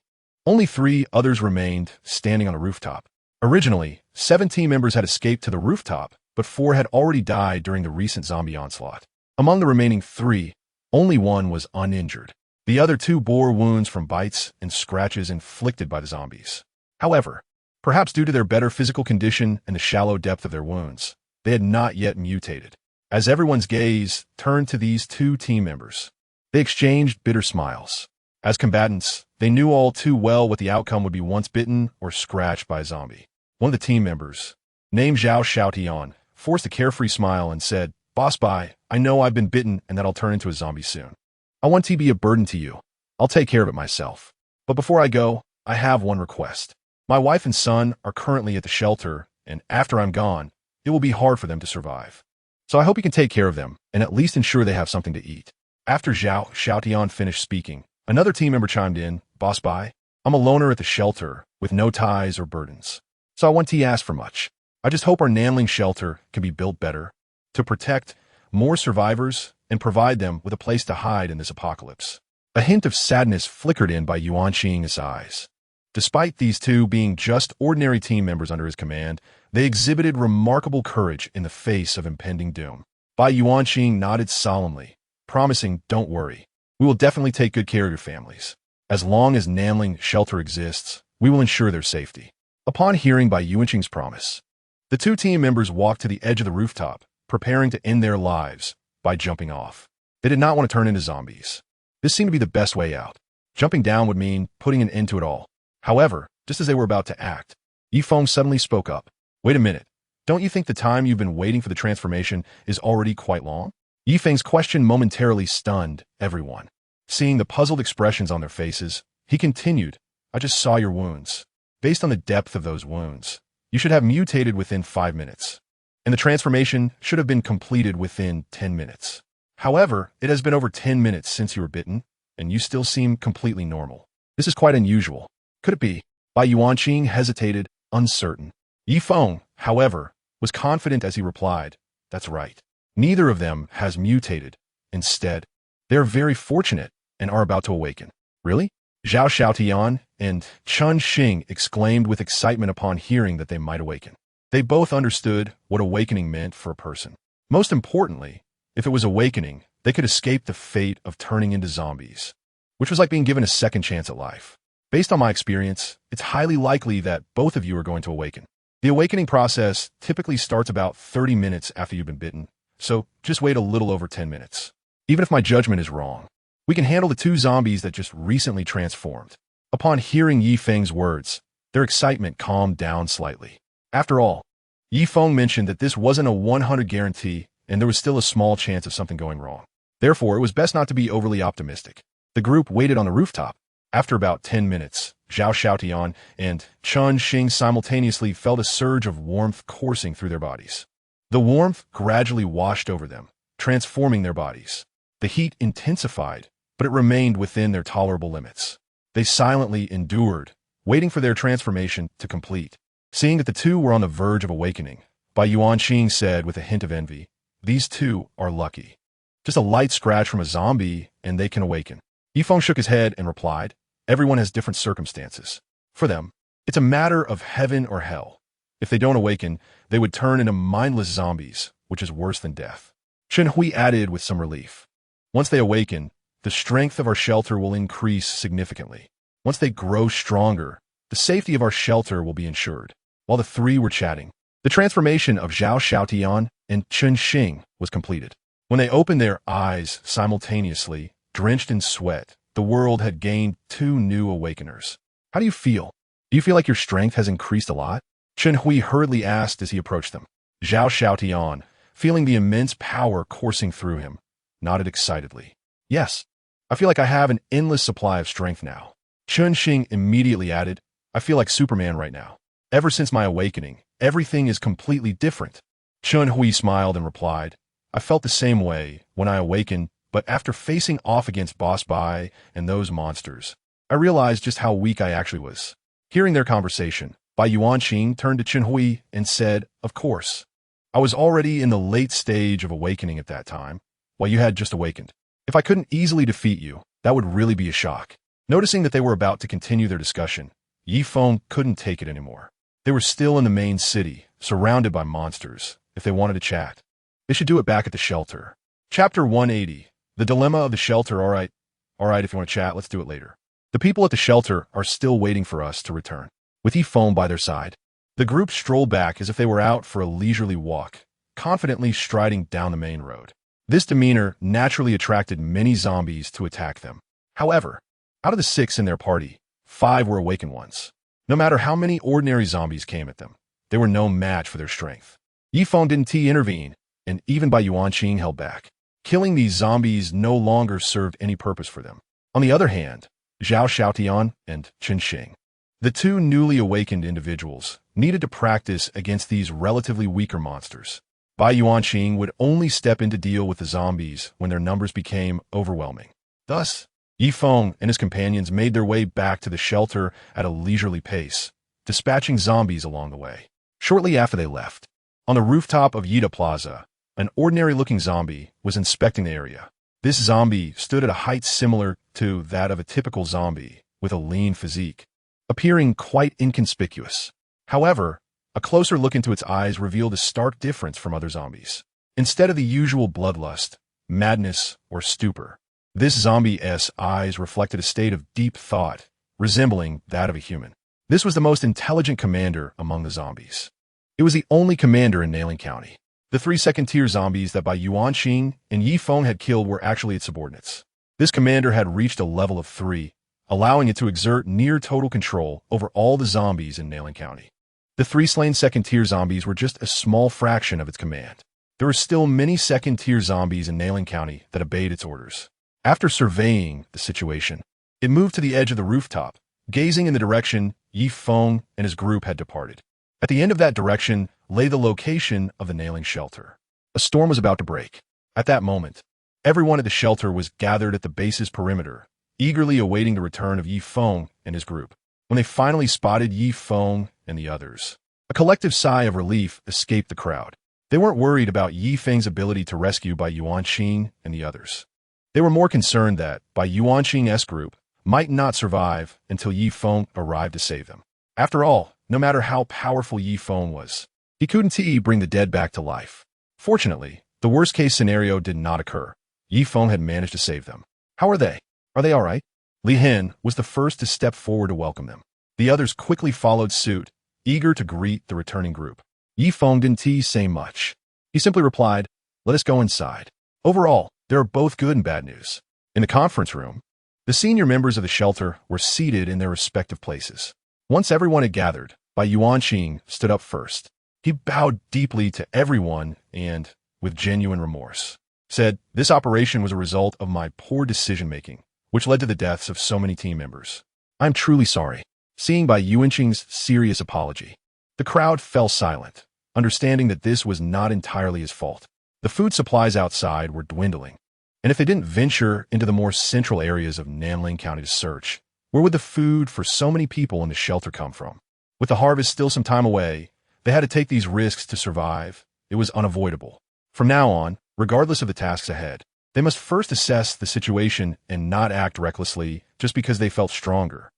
only 3 others remained standing on a rooftop. Originally, 7 team members had escaped to the rooftop, but 4 had already died during the recent zombie onslaught. Among the remaining 3, only 1 was uninjured. The other 2 bore wounds from bites and scratches inflicted by the zombies. However, perhaps due to their better physical condition and the shallow depth of their wounds, they had not yet mutated. As everyone's gaze turned to these 2 team members, they exchanged bitter smiles. As combatants, they knew all too well what the outcome would be once bitten or scratched by a zombie. One of the team members, named Zhao Xiaotian, forced a carefree smile and said, "Boss Bai, I know I've been bitten and that I'll turn into a zombie soon. I want to be a burden to you. I'll take care of it myself. But before I go, I have one request. My wife and son are currently at the shelter, and after I'm gone, it will be hard for them to survive. So I hope you can take care of them and at least ensure they have something to eat." After Zhao Xiaotian finished speaking, another team member chimed in, "Boss Bai, I'm a loner at the shelter with no ties or burdens. So I want to ask for much. I just hope our Nanling shelter can be built better to protect more survivors and provide them with a place to hide in this apocalypse." A hint of sadness flickered in Bai Yuanqing's eyes. Despite these 2 being just ordinary team members under his command, they exhibited remarkable courage in the face of impending doom. Bai Yuanqing nodded solemnly, promising, "Don't worry. We will definitely take good care of your families. As long as Nanling shelter exists, we will ensure their safety." Upon hearing Bai Yuanqing's promise, the 2 team members walked to the edge of the rooftop, preparing to end their lives by jumping off. They did not want to turn into zombies. This seemed to be the best way out. Jumping down would mean putting an end to it all. However, just as they were about to act, Yi Feng suddenly spoke up. "Wait a minute. Don't you think the time you've been waiting for the transformation is already quite long?" Yi Feng's question momentarily stunned everyone. Seeing the puzzled expressions on their faces, he continued, "I just saw your wounds. Based on the depth of those wounds, you should have mutated within 5 minutes. And the transformation should have been completed within 10 minutes. However, it has been over 10 minutes since you were bitten, and you still seem completely normal. This is quite unusual. Could it be?" Bai Yuanqing hesitated, uncertain. Yi Feng, however, was confident as he replied, "That's right. Neither of them has mutated. Instead, they are very fortunate and are about to awaken." "Really?" Zhao Xiaotian and Chun Xing exclaimed with excitement upon hearing that they might awaken. They both understood what awakening meant for a person. Most importantly, if it was awakening, they could escape the fate of turning into zombies, which was like being given a second chance at life. Based on my experience, it's highly likely that both of you are going to awaken. The awakening process typically starts about 30 minutes after you've been bitten, so just wait a little over 10 minutes. Even if my judgment is wrong, we can handle the 2 zombies that just recently transformed. Upon hearing Yi Feng's words, their excitement calmed down slightly. After all, Yi Feng mentioned that this wasn't a 100 guarantee and there was still a small chance of something going wrong. Therefore, it was best not to be overly optimistic. The group waited on the rooftop. After about 10 minutes, Zhao Xiaotian, and Chun Xing simultaneously felt a surge of warmth coursing through their bodies. The warmth gradually washed over them, transforming their bodies. The heat intensified, but it remained within their tolerable limits. They silently endured, waiting for their transformation to complete. Seeing that the two were on the verge of awakening, Bai Yuanqing said with a hint of envy, "These two are lucky. Just a light scratch from a zombie, and they can awaken." Yifeng shook his head and replied, "Everyone has different circumstances. For them, it's a matter of heaven or hell. If they don't awaken, they would turn into mindless zombies, which is worse than death." Chen Hui added with some relief, "Once they awaken, the strength of our shelter will increase significantly. Once they grow stronger, the safety of our shelter will be ensured." While the three were chatting, the transformation of Zhao Xiaotian and Chun Xing was completed. When they opened their eyes simultaneously, drenched in sweat, the world had gained two new awakeners. "How do you feel? Do you feel like your strength has increased a lot?" Chen Hui hurriedly asked as he approached them. Zhao Xiaotian, feeling the immense power coursing through him, nodded excitedly. "Yes, I feel like I have an endless supply of strength now." Chun Xing immediately added, "I feel like Superman right now. Ever since my awakening, everything is completely different." Chun Hui smiled and replied, "I felt the same way when I awakened, but after facing off against Boss Bai and those monsters, I realized just how weak I actually was." Hearing their conversation, Bai Yuanqing turned to Chen Hui and said, "Of course. I was already in the late stage of awakening at that time, while you had just awakened. If I couldn't easily defeat you, that would really be a shock." Noticing that they were about to continue their discussion, Yifeng couldn't take it anymore. They were still in the main city, surrounded by monsters. If they wanted to chat, they should do it back at the shelter. Chapter 180. The Dilemma of the Shelter. All right, if you want to chat, let's do it later. The people at the shelter are still waiting for us to return. With Yifeng by their side, the group strolled back as if they were out for a leisurely walk, confidently striding down the main road. This demeanor naturally attracted many zombies to attack them. However, out of the 6 in their party, 5 were awakened ones. No matter how many ordinary zombies came at them, they were no match for their strength. Yifeng didn't intervene, and even Bai Yuanqing held back. Killing these zombies no longer served any purpose for them. On the other hand, Zhao Xiaotian and Chen Xing, the two newly awakened individuals, needed to practice against these relatively weaker monsters. Bai Yuanqing would only step in to deal with the zombies when their numbers became overwhelming. Thus, Yifeng and his companions made their way back to the shelter at a leisurely pace, dispatching zombies along the way. Shortly after they left, on the rooftop of Yida Plaza, an ordinary-looking zombie was inspecting the area. This zombie stood at a height similar to that of a typical zombie, with a lean physique, appearing quite inconspicuous. However, a closer look into its eyes revealed a stark difference from other zombies. Instead of the usual bloodlust, madness, or stupor, this zombie's eyes reflected a state of deep thought, resembling that of a human. This was the most intelligent commander among the zombies. It was the only commander in Nanling County. The 3 second-tier zombies that Bai Yuanqing and Yifeng had killed were actually its subordinates. This commander had reached a level of 3, allowing it to exert near-total control over all the zombies in Nanling County. The 3 slain second-tier zombies were just a small fraction of its command. There were still many second-tier zombies in Nanling County that obeyed its orders. After surveying the situation, it moved to the edge of the rooftop, gazing in the direction Yifeng and his group had departed. At the end of that direction lay the location of the Nanling shelter. A storm was about to break. At that moment, everyone at the shelter was gathered at the base's perimeter, eagerly awaiting the return of Yifeng and his group. When they finally spotted Yifeng and the others, a collective sigh of relief escaped the crowd. They weren't worried about Yifeng's ability to rescue Bai Yuanqing and the others. They were more concerned that Bai Yuanqing's group might not survive until Yifeng arrived to save them. After all, no matter how powerful Yifeng was, he couldn't bring the dead back to life. Fortunately, the worst-case scenario did not occur. Yifeng had managed to save them. "How are they? Are they all right?" Li Hen was the first to step forward to welcome them. The others quickly followed suit, eager to greet the returning group. Yifeng didn't say much. He simply replied, "Let us go inside." Overall, there are both good and bad news. In the conference room, the senior members of the shelter were seated in their respective places. Once everyone had gathered, Bai Yuanqing stood up first. He bowed deeply to everyone and, with genuine remorse, said, "This operation was a result of my poor decision-making, which led to the deaths of so many team members. I'm truly sorry." Seeing Bai Yuanqing's serious apology, the crowd fell silent, understanding that this was not entirely his fault. The food supplies outside were dwindling, and if they didn't venture into the more central areas of Nanling County to search, where would the food for so many people in the shelter come from? With the harvest still some time away, they had to take these risks to survive. It was unavoidable. From now on, regardless of the tasks ahead, they must first assess the situation and not act recklessly just because they felt stronger.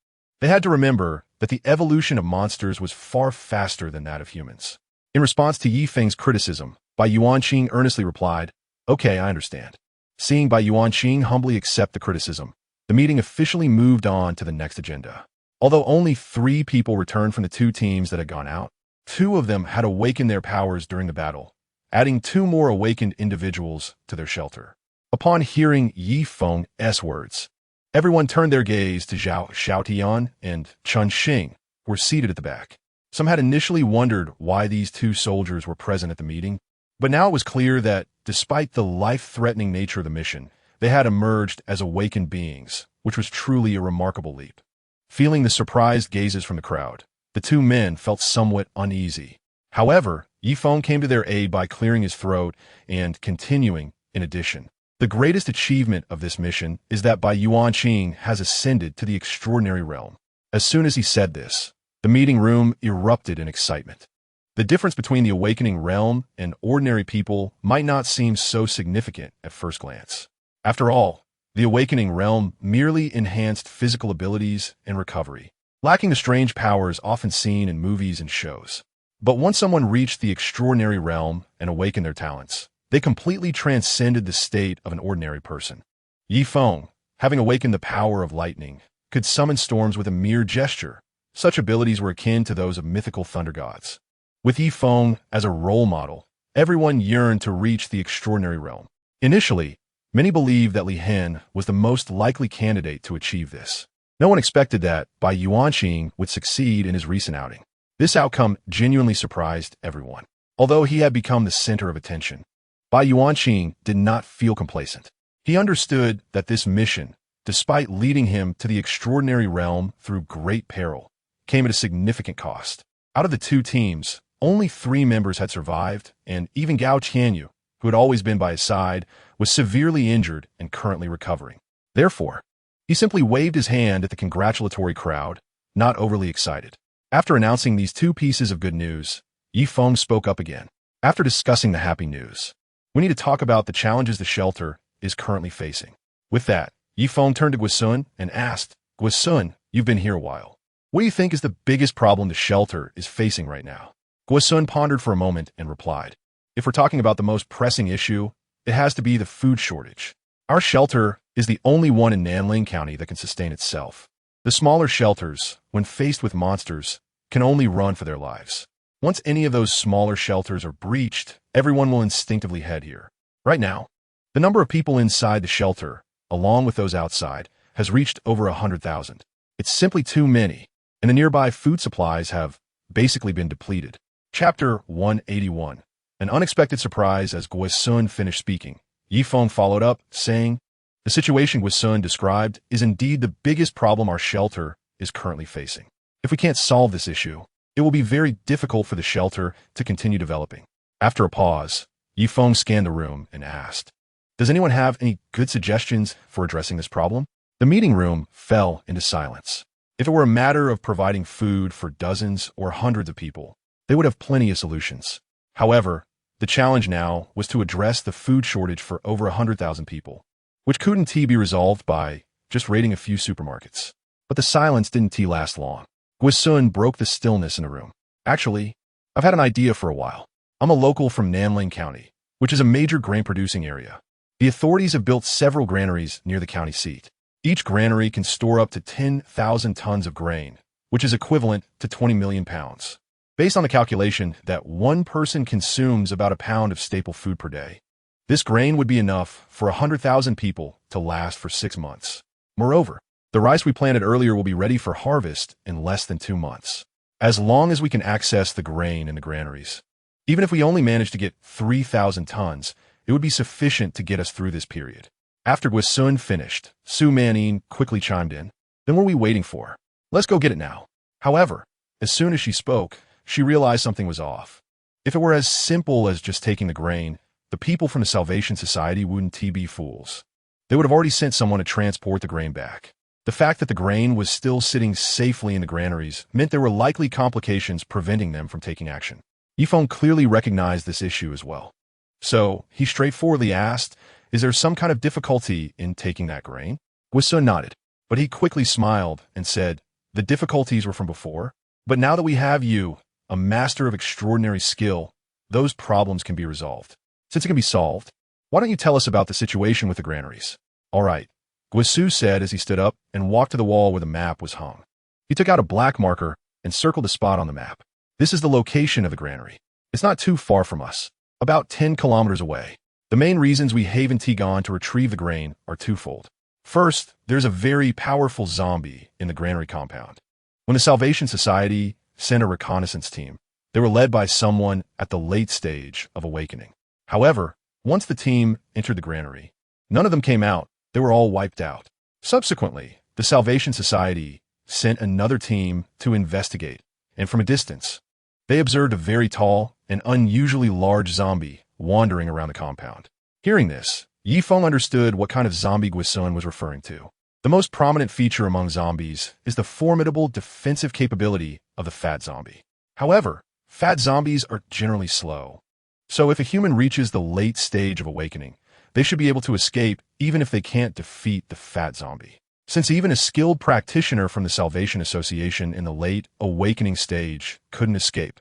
They had to remember that the evolution of monsters was far faster than that of humans. In response to Yi Feng's criticism, Bai Yuanqing earnestly replied, "Okay, I understand." Seeing Bai Yuanqing humbly accept the criticism, the meeting officially moved on to the next agenda. Although only 3 people returned from the 2 teams that had gone out, 2 of them had awakened their powers during the battle, adding 2 more awakened individuals to their shelter. Upon hearing Yi Feng's words, everyone turned their gaze to Zhao Xiaotian and Chun Xing, who were seated at the back. Some had initially wondered why these 2 soldiers were present at the meeting, but now it was clear that, despite the life-threatening nature of the mission, they had emerged as awakened beings, which was truly a remarkable leap. Feeling the surprised gazes from the crowd, the 2 men felt somewhat uneasy. However, Yi Feng came to their aid by clearing his throat and continuing, in addition. The greatest achievement of this mission is that Bai Yuanqing has ascended to the extraordinary realm. As soon as he said this, the meeting room erupted in excitement. The difference between the awakening realm and ordinary people might not seem so significant at first glance. After all, the awakening realm merely enhanced physical abilities and recovery, lacking the strange powers often seen in movies and shows. But once someone reached the extraordinary realm and awakened their talents, they completely transcended the state of an ordinary person. Yi Feng, having awakened the power of lightning, could summon storms with a mere gesture. Such abilities were akin to those of mythical thunder gods. With Yi Feng as a role model, everyone yearned to reach the extraordinary realm. Initially, many believed that Li Hen was the most likely candidate to achieve this. No one expected that Bai Yuanqing would succeed in his recent outing. This outcome genuinely surprised everyone. Although he had become the center of attention, Bai Yuanqing did not feel complacent. He understood that this mission, despite leading him to the extraordinary realm through great peril, came at a significant cost. Out of the 2 teams, only 3 members had survived, and even Gao Qianyu, who had always been by his side, was severely injured and currently recovering. Therefore, he simply waved his hand at the congratulatory crowd, not overly excited. After announcing these 2 pieces of good news, Yi Feng spoke up again. After discussing the happy news, we need to talk about the challenges the shelter is currently facing. With that, Yi Feng turned to Guisun and asked, "Guisun, you've been here a while. What do you think is the biggest problem the shelter is facing right now?" Guisun pondered for a moment and replied, "If we're talking about the most pressing issue, it has to be the food shortage. Our shelter is the only one in Nanling County that can sustain itself. The smaller shelters, when faced with monsters, can only run for their lives. Once any of those smaller shelters are breached, everyone will instinctively head here. Right now, the number of people inside the shelter, along with those outside, has reached over 100,000. It's simply too many, and the nearby food supplies have basically been depleted." Chapter 181. An unexpected surprise. As Guisun finished speaking, Yi Feng followed up, saying, "The situation Guisun described is indeed the biggest problem our shelter is currently facing. If we can't solve this issue, it will be very difficult for the shelter to continue developing." After a pause, Yi Feng scanned the room and asked, "Does anyone have any good suggestions for addressing this problem?" The meeting room fell into silence. If it were a matter of providing food for dozens or hundreds of people, they would have plenty of solutions. However, the challenge now was to address the food shortage for over 100,000 people, which couldn't be resolved by just raiding a few supermarkets. But the silence didn't last long. Guisun broke the stillness in the room. "Actually, I've had an idea for a while. I'm a local from Nanling County, which is a major grain-producing area. The authorities have built several granaries near the county seat. Each granary can store up to 10,000 tons of grain, which is equivalent to 20 million pounds. Based on the calculation that one person consumes about a pound of staple food per day, this grain would be enough for 100,000 people to last for 6 months. Moreover, the rice we planted earlier will be ready for harvest in less than 2 months. As long as we can access the grain in the granaries. Even if we only manage to get 3,000 tons, it would be sufficient to get us through this period." After Guisun finished, Su Manin quickly chimed in, "Then what are we waiting for? Let's go get it now." However, as soon as she spoke, she realized something was off. If it were as simple as just taking the grain, the people from the Salvation Society wouldn't be fools. They would have already sent someone to transport the grain back. The fact that the grain was still sitting safely in the granaries meant there were likely complications preventing them from taking action. Yifeng clearly recognized this issue as well. So, he straightforwardly asked, "Is there some kind of difficulty in taking that grain?" Guisun nodded, but he quickly smiled and said, "The difficulties were from before, but now that we have you, a master of extraordinary skill, those problems can be resolved. Since it can be solved, why don't you tell us about the situation with the granaries?" "All right," Guisu said as he stood up and walked to the wall where the map was hung. He took out a black marker and circled a spot on the map. "This is the location of the granary. It's not too far from us, about 10 kilometers away. The main reasons we haven't gone to retrieve the grain are twofold. First, there's a very powerful zombie in the granary compound. When the Salvation Society sent a reconnaissance team, they were led by someone at the late stage of awakening. However, once the team entered the granary, none of them came out. They were all wiped out. Subsequently, the Salvation Society sent another team to investigate, and from a distance, they observed a very tall and unusually large zombie wandering around the compound. Hearing this, Yifeng understood what kind of zombie Guisun was referring to. The most prominent feature among zombies is the formidable defensive capability of the fat zombie. However, fat zombies are generally slow. So if a human reaches the late stage of awakening, they should be able to escape even if they can't defeat the fat zombie. Since even a skilled practitioner from the Salvation Association in the late awakening stage couldn't escape,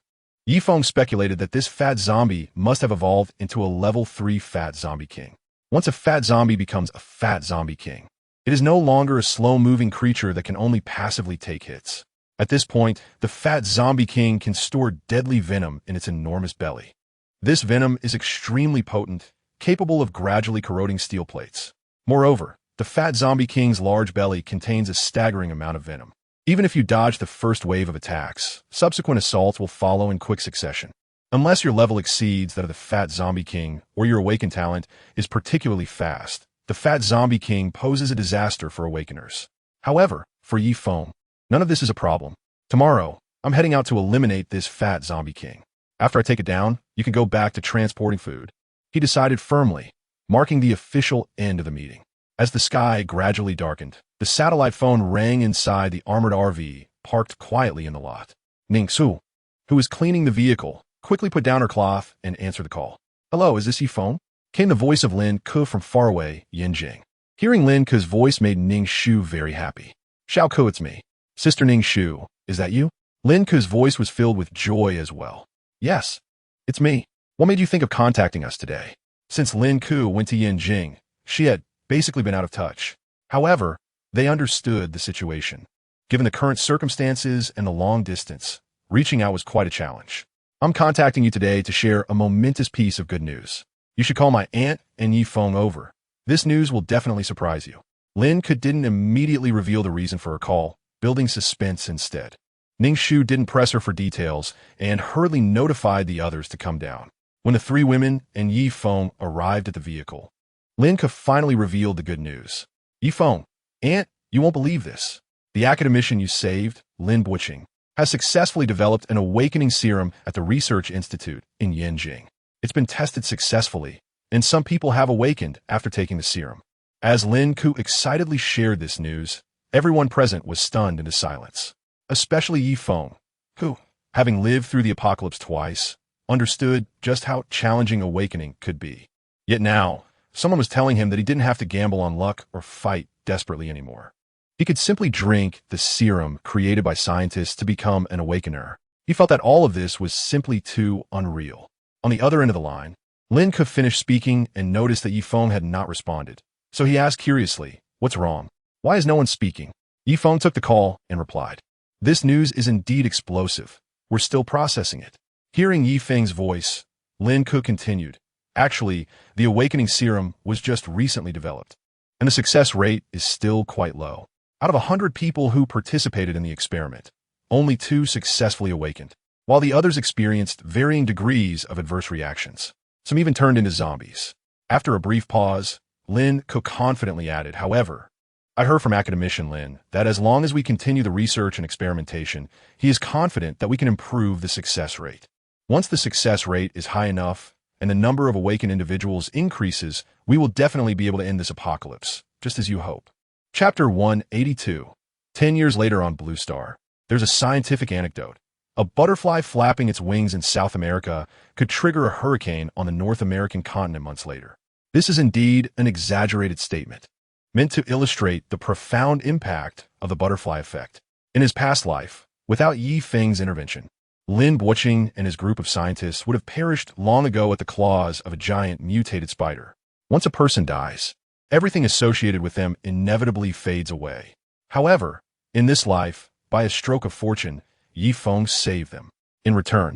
Yifeng speculated that this fat zombie must have evolved into a level 3 fat zombie king. Once a fat zombie becomes a fat zombie king, it is no longer a slow-moving creature that can only passively take hits. At this point, the fat zombie king can store deadly venom in its enormous belly. This venom is extremely potent, capable of gradually corroding steel plates. Moreover, the fat zombie king's large belly contains a staggering amount of venom. Even if you dodge the first wave of attacks, subsequent assaults will follow in quick succession. Unless your level exceeds that of the fat zombie king or your awakened talent is particularly fast, the fat zombie king poses a disaster for awakeners. However, for Yifeng, none of this is a problem. Tomorrow, I'm heading out to eliminate this fat zombie king. After I take it down, you can go back to transporting food. He decided firmly, marking the official end of the meeting. As the sky gradually darkened, the satellite phone rang inside the armored RV parked quietly in the lot. Ning Su, who was cleaning the vehicle, quickly put down her cloth and answered the call. "Hello, is this Yifeng?" Came the voice of Lin Ke from far away, Yinjing. Hearing Lin Ke's voice made Ning Shu very happy. "Xiao Ke, it's me. Sister Ning Shu, is that you?" Lin Ke's voice was filled with joy as well. "Yes, it's me. What made you think of contacting us today?" Since Lin Ke went to Yinjing, she had basically been out of touch. However, they understood the situation. Given the current circumstances and the long distance, reaching out was quite a challenge. "I'm contacting you today to share a momentous piece of good news. You should call my aunt and Yifeng over. This news will definitely surprise you." Lin Ke didn't immediately reveal the reason for her call, building suspense instead. Ning Shu didn't press her for details and hurriedly notified the others to come down. When the three women and Yifeng arrived at the vehicle, Lin Ke finally revealed the good news. "Yifeng, aunt, you won't believe this. The academician you saved, Lin Buiqing, has successfully developed an awakening serum at the Research Institute in Yanjing. It's been tested successfully, and some people have awakened after taking the serum." As Lin Ke excitedly shared this news, everyone present was stunned into silence. Especially Yifeng, who, having lived through the apocalypse twice, understood just how challenging awakening could be. Yet now, someone was telling him that he didn't have to gamble on luck or fight desperately anymore. He could simply drink the serum created by scientists to become an awakener. He felt that all of this was simply too unreal. On the other end of the line, Lin Ke finished speaking and noticed that Yifeng had not responded. So he asked curiously, "What's wrong? Why is no one speaking?" Yifeng took the call and replied, "This news is indeed explosive. We're still processing it." Hearing Yifeng's voice, Lin Ke continued, "Actually, the awakening serum was just recently developed, and the success rate is still quite low. Out of 100 people who participated in the experiment, only 2 successfully awakened, while the others experienced varying degrees of adverse reactions. Some even turned into zombies." After a brief pause, Lin Ke confidently added, "However, I heard from academician Lin that as long as we continue the research and experimentation, he is confident that we can improve the success rate. Once the success rate is high enough and the number of awakened individuals increases, we will definitely be able to end this apocalypse, just as you hope. Chapter 182. 10 years later on Blue Star. There's a scientific anecdote. A butterfly flapping its wings in South America could trigger a hurricane on the North American continent months later. This is indeed an exaggerated statement, meant to illustrate the profound impact of the butterfly effect. In his past life, without Yi Feng's intervention, Lin Buoqing and his group of scientists would have perished long ago at the claws of a giant mutated spider. Once a person dies, everything associated with them inevitably fades away. However, in this life, by a stroke of fortune, Yi Feng saved them. In return,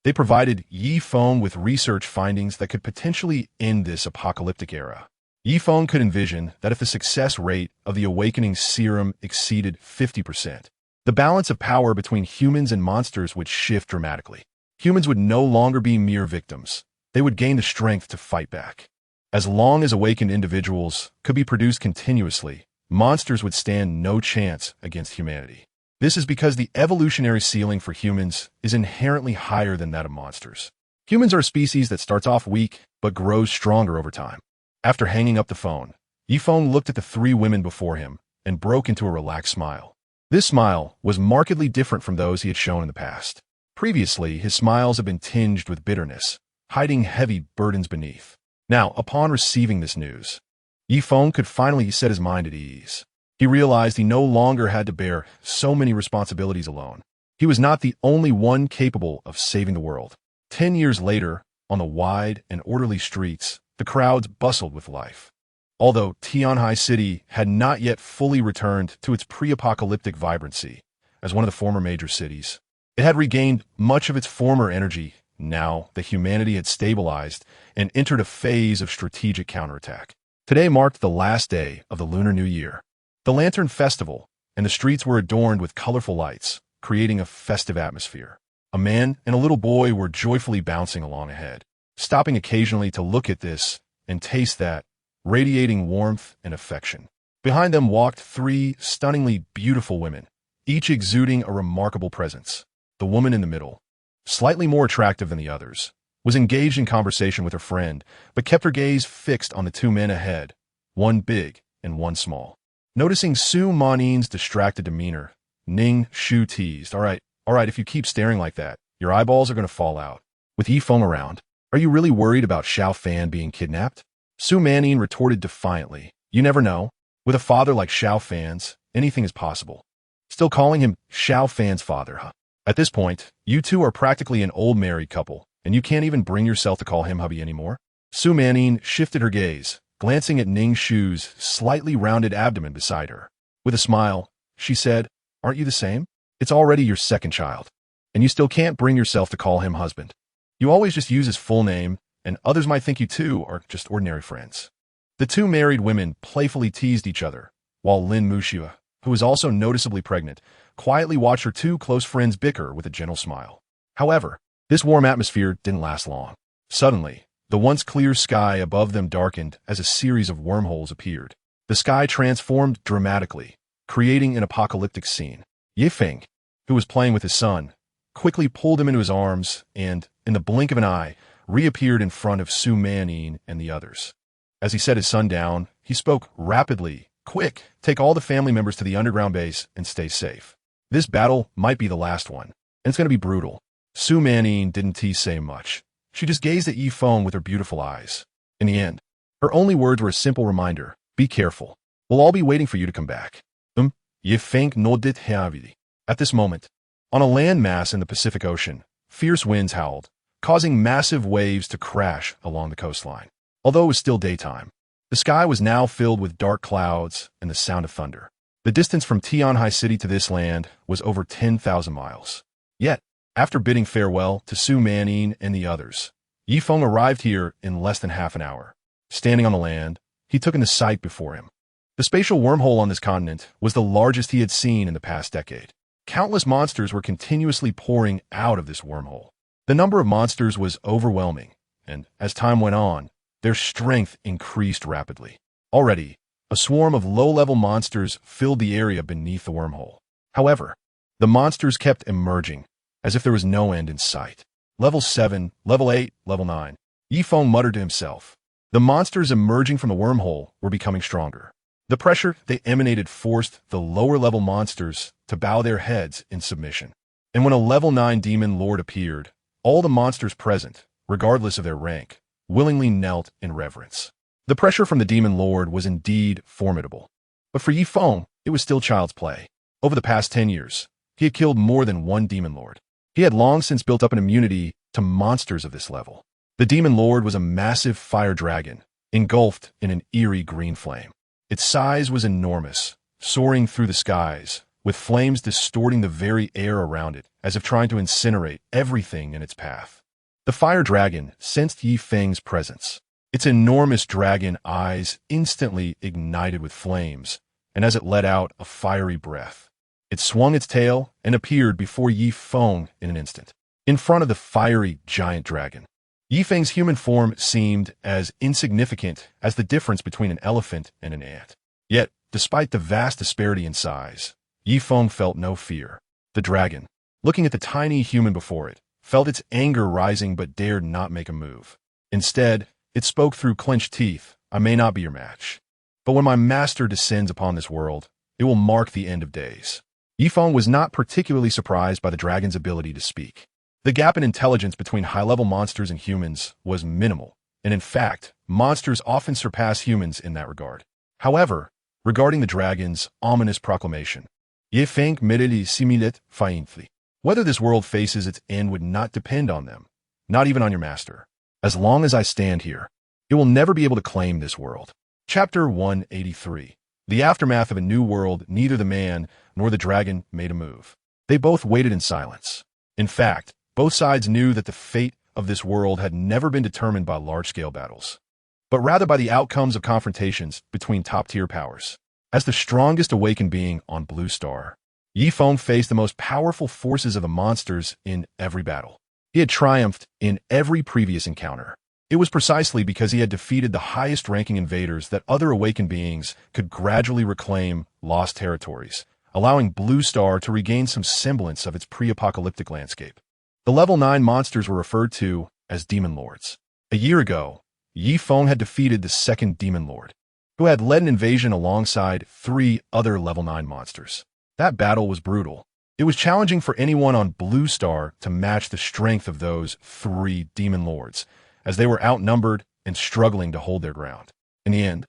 they provided Yi Feng with research findings that could potentially end this apocalyptic era. Yi Feng could envision that if the success rate of the awakening serum exceeded 50%, the balance of power between humans and monsters would shift dramatically. Humans would no longer be mere victims. They would gain the strength to fight back. As long as awakened individuals could be produced continuously, monsters would stand no chance against humanity. This is because the evolutionary ceiling for humans is inherently higher than that of monsters. Humans are a species that starts off weak but grows stronger over time. After hanging up the phone, Yi Feng looked at the three women before him and broke into a relaxed smile. This smile was markedly different from those he had shown in the past. Previously, his smiles had been tinged with bitterness, hiding heavy burdens beneath. Now, upon receiving this news, Yi Feng could finally set his mind at ease. He realized he no longer had to bear so many responsibilities alone. He was not the only one capable of saving the world. 10 years later, on the wide and orderly streets, the crowds bustled with life. Although Tianhai City had not yet fully returned to its pre-apocalyptic vibrancy as one of the former major cities, it had regained much of its former energy now that humanity had stabilized and entered a phase of strategic counterattack. Today marked the last day of the Lunar New Year, the Lantern Festival, and the streets were adorned with colorful lights, creating a festive atmosphere. A man and a little boy were joyfully bouncing along ahead, stopping occasionally to look at this and taste that, radiating warmth and affection. Behind them walked three stunningly beautiful women, each exuding a remarkable presence. The woman in the middle, slightly more attractive than the others, was engaged in conversation with her friend, but kept her gaze fixed on the two men ahead, one big and one small. Noticing Su Manin's distracted demeanor, Ning Shu teased, All right, if you keep staring like that, your eyeballs are going to fall out. With Yi Feng around, are you really worried about Xiao Fan being kidnapped? Su Manin retorted defiantly, You never know. With a father like Xiao Fan's, anything is possible. Still calling him Xiao Fan's father, huh? At this point, you two are practically an old married couple, and you can't even bring yourself to call him hubby anymore? Su Manin shifted her gaze, glancing at Ning Shu's slightly rounded abdomen beside her. With a smile, she said, Aren't you the same? It's already your second child, and you still can't bring yourself to call him husband. You always just use his full name, and others might think you two are just ordinary friends. The two married women playfully teased each other, while Lin Muxia, who was also noticeably pregnant, quietly watched her two close friends bicker with a gentle smile. However, this warm atmosphere didn't last long. Suddenly, the once clear sky above them darkened as a series of wormholes appeared. The sky transformed dramatically, creating an apocalyptic scene. Yi Feng, who was playing with his son, quickly pulled him into his arms and, in the blink of an eye, reappeared in front of Su Manin and the others. As he set his son down, he spoke rapidly, Quick, take all the family members to the underground base and stay safe. This battle might be the last one, and it's going to be brutal. Su Manin didn't say much. She just gazed at Yi Feng with her beautiful eyes. In the end, her only words were a simple reminder, Be careful. We'll all be waiting for you to come back. Yi Feng nodded heavily. At this moment, on a landmass in the Pacific Ocean, fierce winds howled, causing massive waves to crash along the coastline. Although it was still daytime, the sky was now filled with dark clouds and the sound of thunder. The distance from Tianhai City to this land was over 10,000 miles. Yet, after bidding farewell to Su Manin and the others, Yi Feng arrived here in less than half an hour. Standing on the land, he took in the sight before him. The spatial wormhole on this continent was the largest he had seen in the past decade. Countless monsters were continuously pouring out of this wormhole. The number of monsters was overwhelming, and as time went on, their strength increased rapidly. Already, A swarm of low-level monsters filled the area beneath the wormhole. However, the monsters kept emerging, as if there was no end in sight. Level 7, Level 8, Level 9. Yifeng muttered to himself. The monsters emerging from the wormhole were becoming stronger. The pressure they emanated forced the lower-level monsters to bow their heads in submission. And when a Level 9 demon lord appeared, all the monsters present, regardless of their rank, willingly knelt in reverence. The pressure from the demon lord was indeed formidable. But for Yifeng, it was still child's play. Over the past 10 years, he had killed more than one demon lord. He had long since built up an immunity to monsters of this level. The demon lord was a massive fire dragon, engulfed in an eerie green flame. Its size was enormous, soaring through the skies, with flames distorting the very air around it, as if trying to incinerate everything in its path. The fire dragon sensed Yifeng's presence. Its enormous dragon eyes instantly ignited with flames, and as it let out a fiery breath, it swung its tail and appeared before Yifeng in an instant, in front of the fiery giant dragon. Yifeng's human form seemed as insignificant as the difference between an elephant and an ant. Yet, despite the vast disparity in size, Yifeng felt no fear. The dragon, looking at the tiny human before it, felt its anger rising but dared not make a move. Instead, it spoke through clenched teeth, "I may not be your match. But when my master descends upon this world, it will mark the end of days." Yifeng was not particularly surprised by the dragon's ability to speak. The gap in intelligence between high-level monsters and humans was minimal, and in fact, monsters often surpass humans in that regard. However, regarding the dragon's ominous proclamation, Yifeng merely similet faintly. Whether this world faces its end would not depend on them, not even on your master. As long as I stand here, it will never be able to claim this world. Chapter 183. The aftermath of a new world, neither the man nor the dragon made a move. They both waited in silence. In fact, both sides knew that the fate of this world had never been determined by large-scale battles, but rather by the outcomes of confrontations between top-tier powers. As the strongest awakened being on Blue Star, Yifeng faced the most powerful forces of the monsters in every battle. He had triumphed in every previous encounter. It was precisely because he had defeated the highest-ranking invaders that other awakened beings could gradually reclaim lost territories, allowing Blue Star to regain some semblance of its pre-apocalyptic landscape. The Level 9 monsters were referred to as Demon Lords. A year ago, Yifeng had defeated the second Demon Lord, who had led an invasion alongside 3 other Level 9 monsters. That battle was brutal. It was challenging for anyone on Blue Star to match the strength of those 3 Demon Lords, as they were outnumbered and struggling to hold their ground. In the end,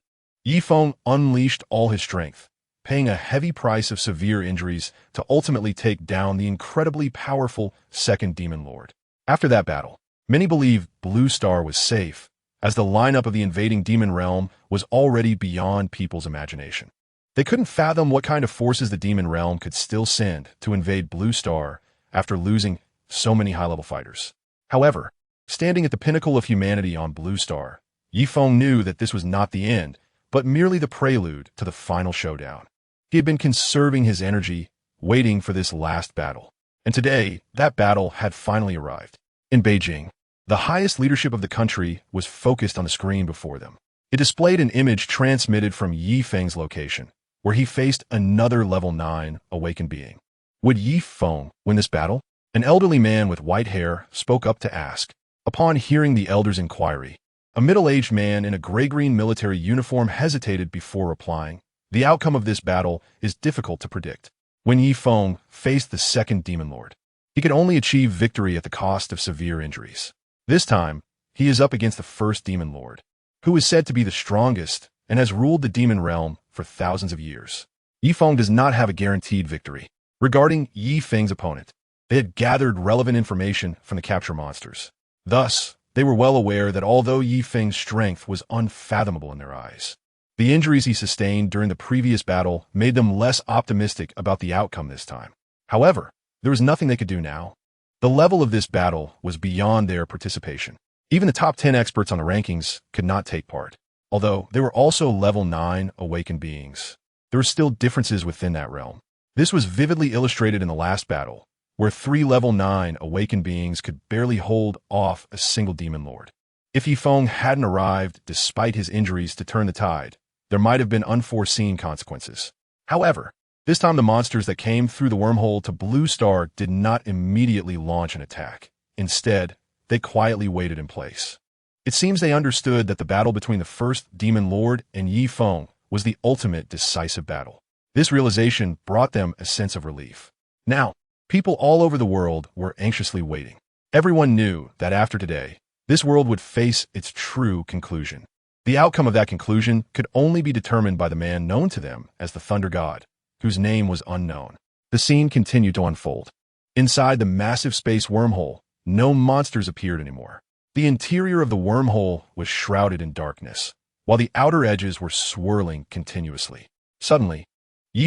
Yifeng unleashed all his strength, paying a heavy price of severe injuries to ultimately take down the incredibly powerful second Demon Lord. After that battle, many believed Blue Star was safe, as the lineup of the invading demon realm was already beyond people's imagination. They couldn't fathom what kind of forces the demon realm could still send to invade Blue Star after losing so many high-level fighters. However, standing at the pinnacle of humanity on Blue Star, Yifeng knew that this was not the end, but merely the prelude to the final showdown. He had been conserving his energy, waiting for this last battle. And today, that battle had finally arrived. In Beijing, the highest leadership of the country was focused on the screen before them. It displayed an image transmitted from Yifeng's location, where he faced another Level 9 awakened being. Would Yifeng win this battle? An elderly man with white hair spoke up to ask. Upon hearing the elder's inquiry, a middle-aged man in a gray-green military uniform hesitated before replying. The outcome of this battle is difficult to predict. When Yifeng faced the second Demon Lord, he could only achieve victory at the cost of severe injuries. This time, he is up against the first Demon Lord, who is said to be the strongest and has ruled the demon realm for thousands of years. Yifeng does not have a guaranteed victory. Regarding Yifeng's opponent, they had gathered relevant information from the capture monsters. Thus, they were well aware that although Yifeng's strength was unfathomable in their eyes, the injuries he sustained during the previous battle made them less optimistic about the outcome this time. However, there was nothing they could do now. The level of this battle was beyond their participation. Even the top 10 experts on the rankings could not take part. Although they were also Level 9 awakened beings, there were still differences within that realm. This was vividly illustrated in the last battle, where 3 Level 9 awakened beings could barely hold off a single Demon Lord. If Yifeng hadn't arrived despite his injuries to turn the tide, there might have been unforeseen consequences. However, this time the monsters that came through the wormhole to Blue Star did not immediately launch an attack. Instead, they quietly waited in place. It seems they understood that the battle between the first Demon Lord and Feng was the ultimate decisive battle. This realization brought them a sense of relief. Now, people all over the world were anxiously waiting. Everyone knew that after today, this world would face its true conclusion. The outcome of that conclusion could only be determined by the man known to them as the Thunder God, whose name was unknown. The scene continued to unfold. Inside the massive space wormhole, no monsters appeared anymore. The interior of the wormhole was shrouded in darkness, while the outer edges were swirling continuously. Suddenly,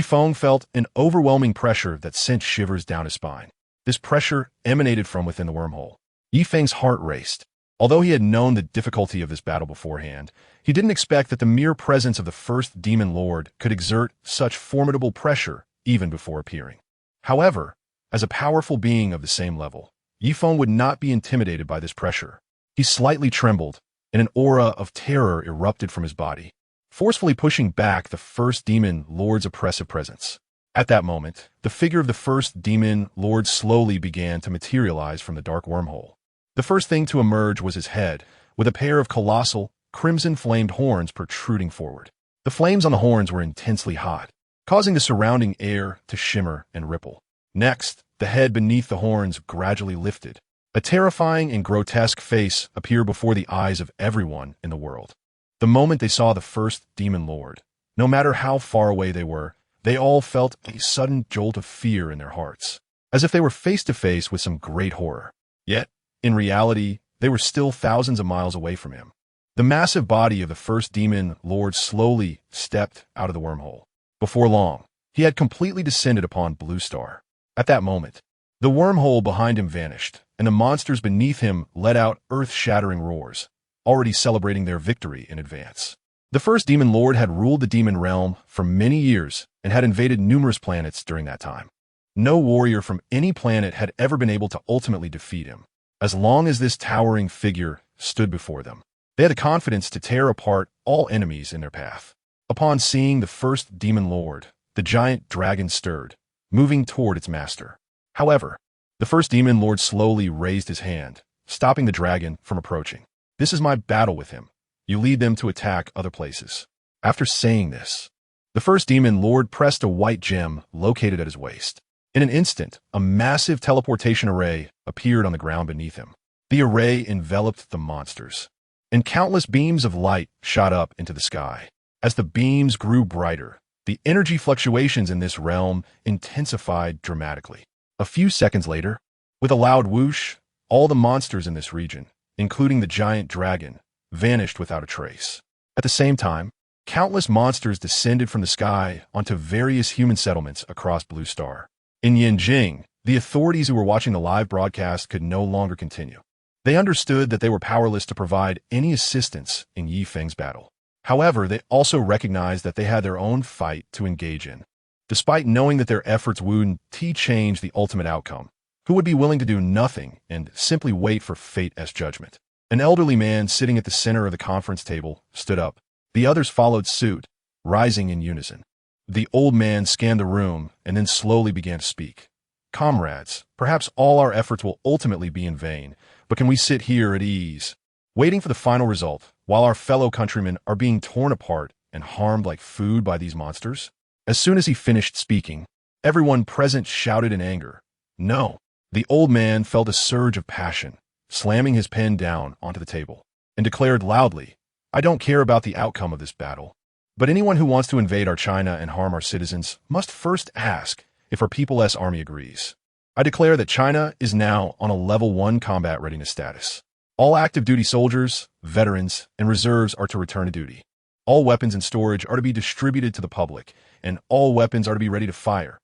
Feng felt an overwhelming pressure that sent shivers down his spine. This pressure emanated from within the wormhole. Feng's heart raced. Although he had known the difficulty of this battle beforehand, he didn't expect that the mere presence of the first Demon Lord could exert such formidable pressure even before appearing. However, as a powerful being of the same level, Feng would not be intimidated by this pressure. He slightly trembled, and an aura of terror erupted from his body, forcefully pushing back the first Demon Lord's oppressive presence. At that moment, the figure of the first Demon Lord slowly began to materialize from the dark wormhole. The first thing to emerge was his head, with a pair of colossal, crimson-flamed horns protruding forward. The flames on the horns were intensely hot, causing the surrounding air to shimmer and ripple. Next, the head beneath the horns gradually lifted. A terrifying and grotesque face appeared before the eyes of everyone in the world. The moment they saw the first Demon Lord, no matter how far away they were, they all felt a sudden jolt of fear in their hearts, as if they were face to face with some great horror. Yet, in reality, they were still thousands of miles away from him. The massive body of the first Demon Lord slowly stepped out of the wormhole. Before long, he had completely descended upon Blue Star. At that moment, the wormhole behind him vanished, and the monsters beneath him let out earth-shattering roars, already celebrating their victory in advance. The first Demon Lord had ruled the demon realm for many years and had invaded numerous planets during that time. No warrior from any planet had ever been able to ultimately defeat him. As long as this towering figure stood before them, they had the confidence to tear apart all enemies in their path. Upon seeing the first Demon Lord, the giant dragon stirred, moving toward its master. However, the first Demon Lord slowly raised his hand, stopping the dragon from approaching. "This is my battle with him. You lead them to attack other places." After saying this, the first Demon Lord pressed a white gem located at his waist. In an instant, a massive teleportation array appeared on the ground beneath him. The array enveloped the monsters, and countless beams of light shot up into the sky. As the beams grew brighter, the energy fluctuations in this realm intensified dramatically. A few seconds later, with a loud whoosh, all the monsters in this region, including the giant dragon, vanished without a trace. At the same time, countless monsters descended from the sky onto various human settlements across Blue Star. In Yanjing, the authorities who were watching the live broadcast could no longer continue. They understood that they were powerless to provide any assistance in Feng's battle. However, they also recognized that they had their own fight to engage in. Despite knowing that their efforts wouldn't change the ultimate outcome, who would be willing to do nothing and simply wait for fate as judgment? An elderly man sitting at the center of the conference table stood up. The others followed suit, rising in unison. The old man scanned the room and then slowly began to speak. "Comrades, perhaps all our efforts will ultimately be in vain, but can we sit here at ease, waiting for the final result, while our fellow countrymen are being torn apart and harmed like food by these monsters?" As soon as he finished speaking, everyone present shouted in anger, "No!" The old man felt a surge of passion, slamming his pen down onto the table, and declared loudly, "I don't care about the outcome of this battle. But anyone who wants to invade our China and harm our citizens must first ask if our People's Army agrees. I declare that China is now on a level 1 combat readiness status. All active duty soldiers, veterans, and reserves are to return to duty. All weapons in storage are to be distributed to the public, and all weapons are to be ready to fire.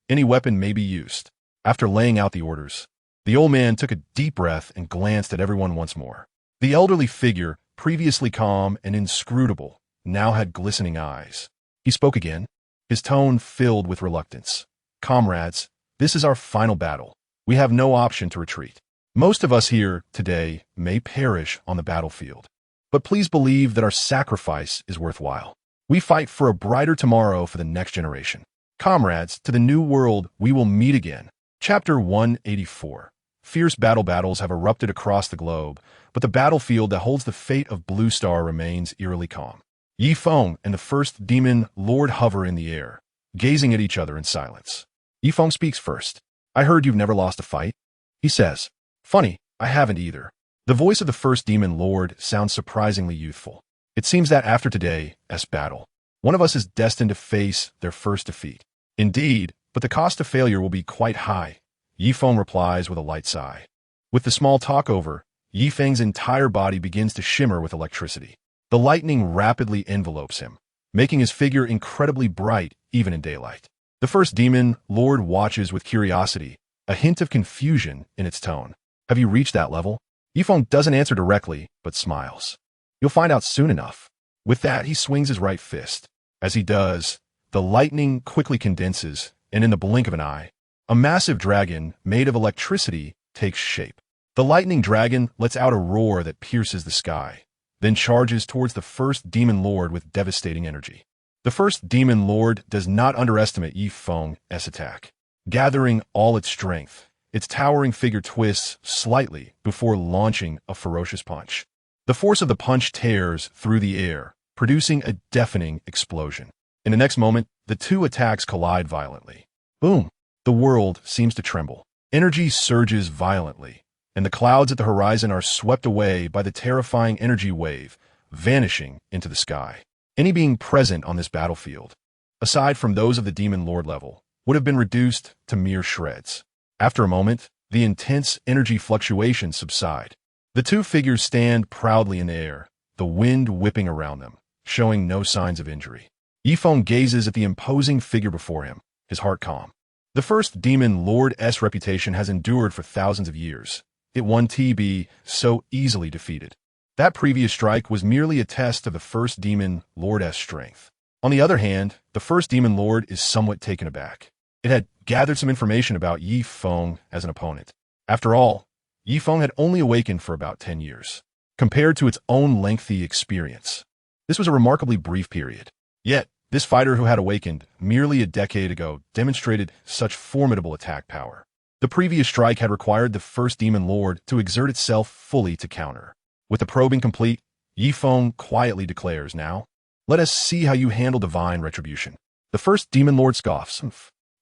Any weapon may be used." After laying out the orders, the old man took a deep breath and glanced at everyone once more. The elderly figure, previously calm and inscrutable, now had glistening eyes. He spoke again, his tone filled with reluctance. "Comrades, this is our final battle. We have no option to retreat. Most of us here today may perish on the battlefield, but please believe that our sacrifice is worthwhile. We fight for a brighter tomorrow for the next generation. Comrades, to the new world, we will meet again. Chapter 184. Fierce battles have erupted across the globe, but the battlefield that holds the fate of Blue Star remains eerily calm. Feng and the first demon lord hover in the air, gazing at each other in silence. Feng speaks first. I heard you've never lost a fight, he says. Funny, I haven't either. The voice of the first demon lord sounds surprisingly youthful. It seems that after today's battle, one of us is destined to face their first defeat. Indeed, but the cost of failure will be quite high, Feng replies with a light sigh. With the small talk over, Feng's entire body begins to shimmer with electricity. The lightning rapidly envelopes him, making his figure incredibly bright even in daylight. The first demon lord watches with curiosity, a hint of confusion in its tone. Have you reached that level? Feng doesn't answer directly, but smiles. You'll find out soon enough. With that, he swings his right fist. As he does, the lightning quickly condenses, and in the blink of an eye, a massive dragon made of electricity takes shape. The lightning dragon lets out a roar that pierces the sky, then charges towards the first demon lord with devastating energy. The first demon lord does not underestimate Feng's attack. Gathering all its strength, its towering figure twists slightly before launching a ferocious punch. The force of the punch tears through the air, producing a deafening explosion. In the next moment, the two attacks collide violently. Boom! The world seems to tremble. Energy surges violently, and the clouds at the horizon are swept away by the terrifying energy wave, vanishing into the sky. Any being present on this battlefield, aside from those of the demon lord level, would have been reduced to mere shreds. After a moment, the intense energy fluctuations subside. The two figures stand proudly in the air, the wind whipping around them, showing no signs of injury. Feng gazes at the imposing figure before him, his heart calm. The first demon lord's reputation has endured for thousands of years. It won to be so easily defeated. That previous strike was merely a test of the first demon lord's strength. On the other hand, the first demon lord is somewhat taken aback. It had gathered some information about Feng as an opponent. After all, Feng had only awakened for about 10 years, compared to its own lengthy experience. This was a remarkably brief period. Yet, this fighter who had awakened merely a decade ago demonstrated such formidable attack power. The previous strike had required the first demon lord to exert itself fully to counter. With the probing complete, Feng quietly declares, now, let us see how you handle divine retribution. The first demon lord scoffs.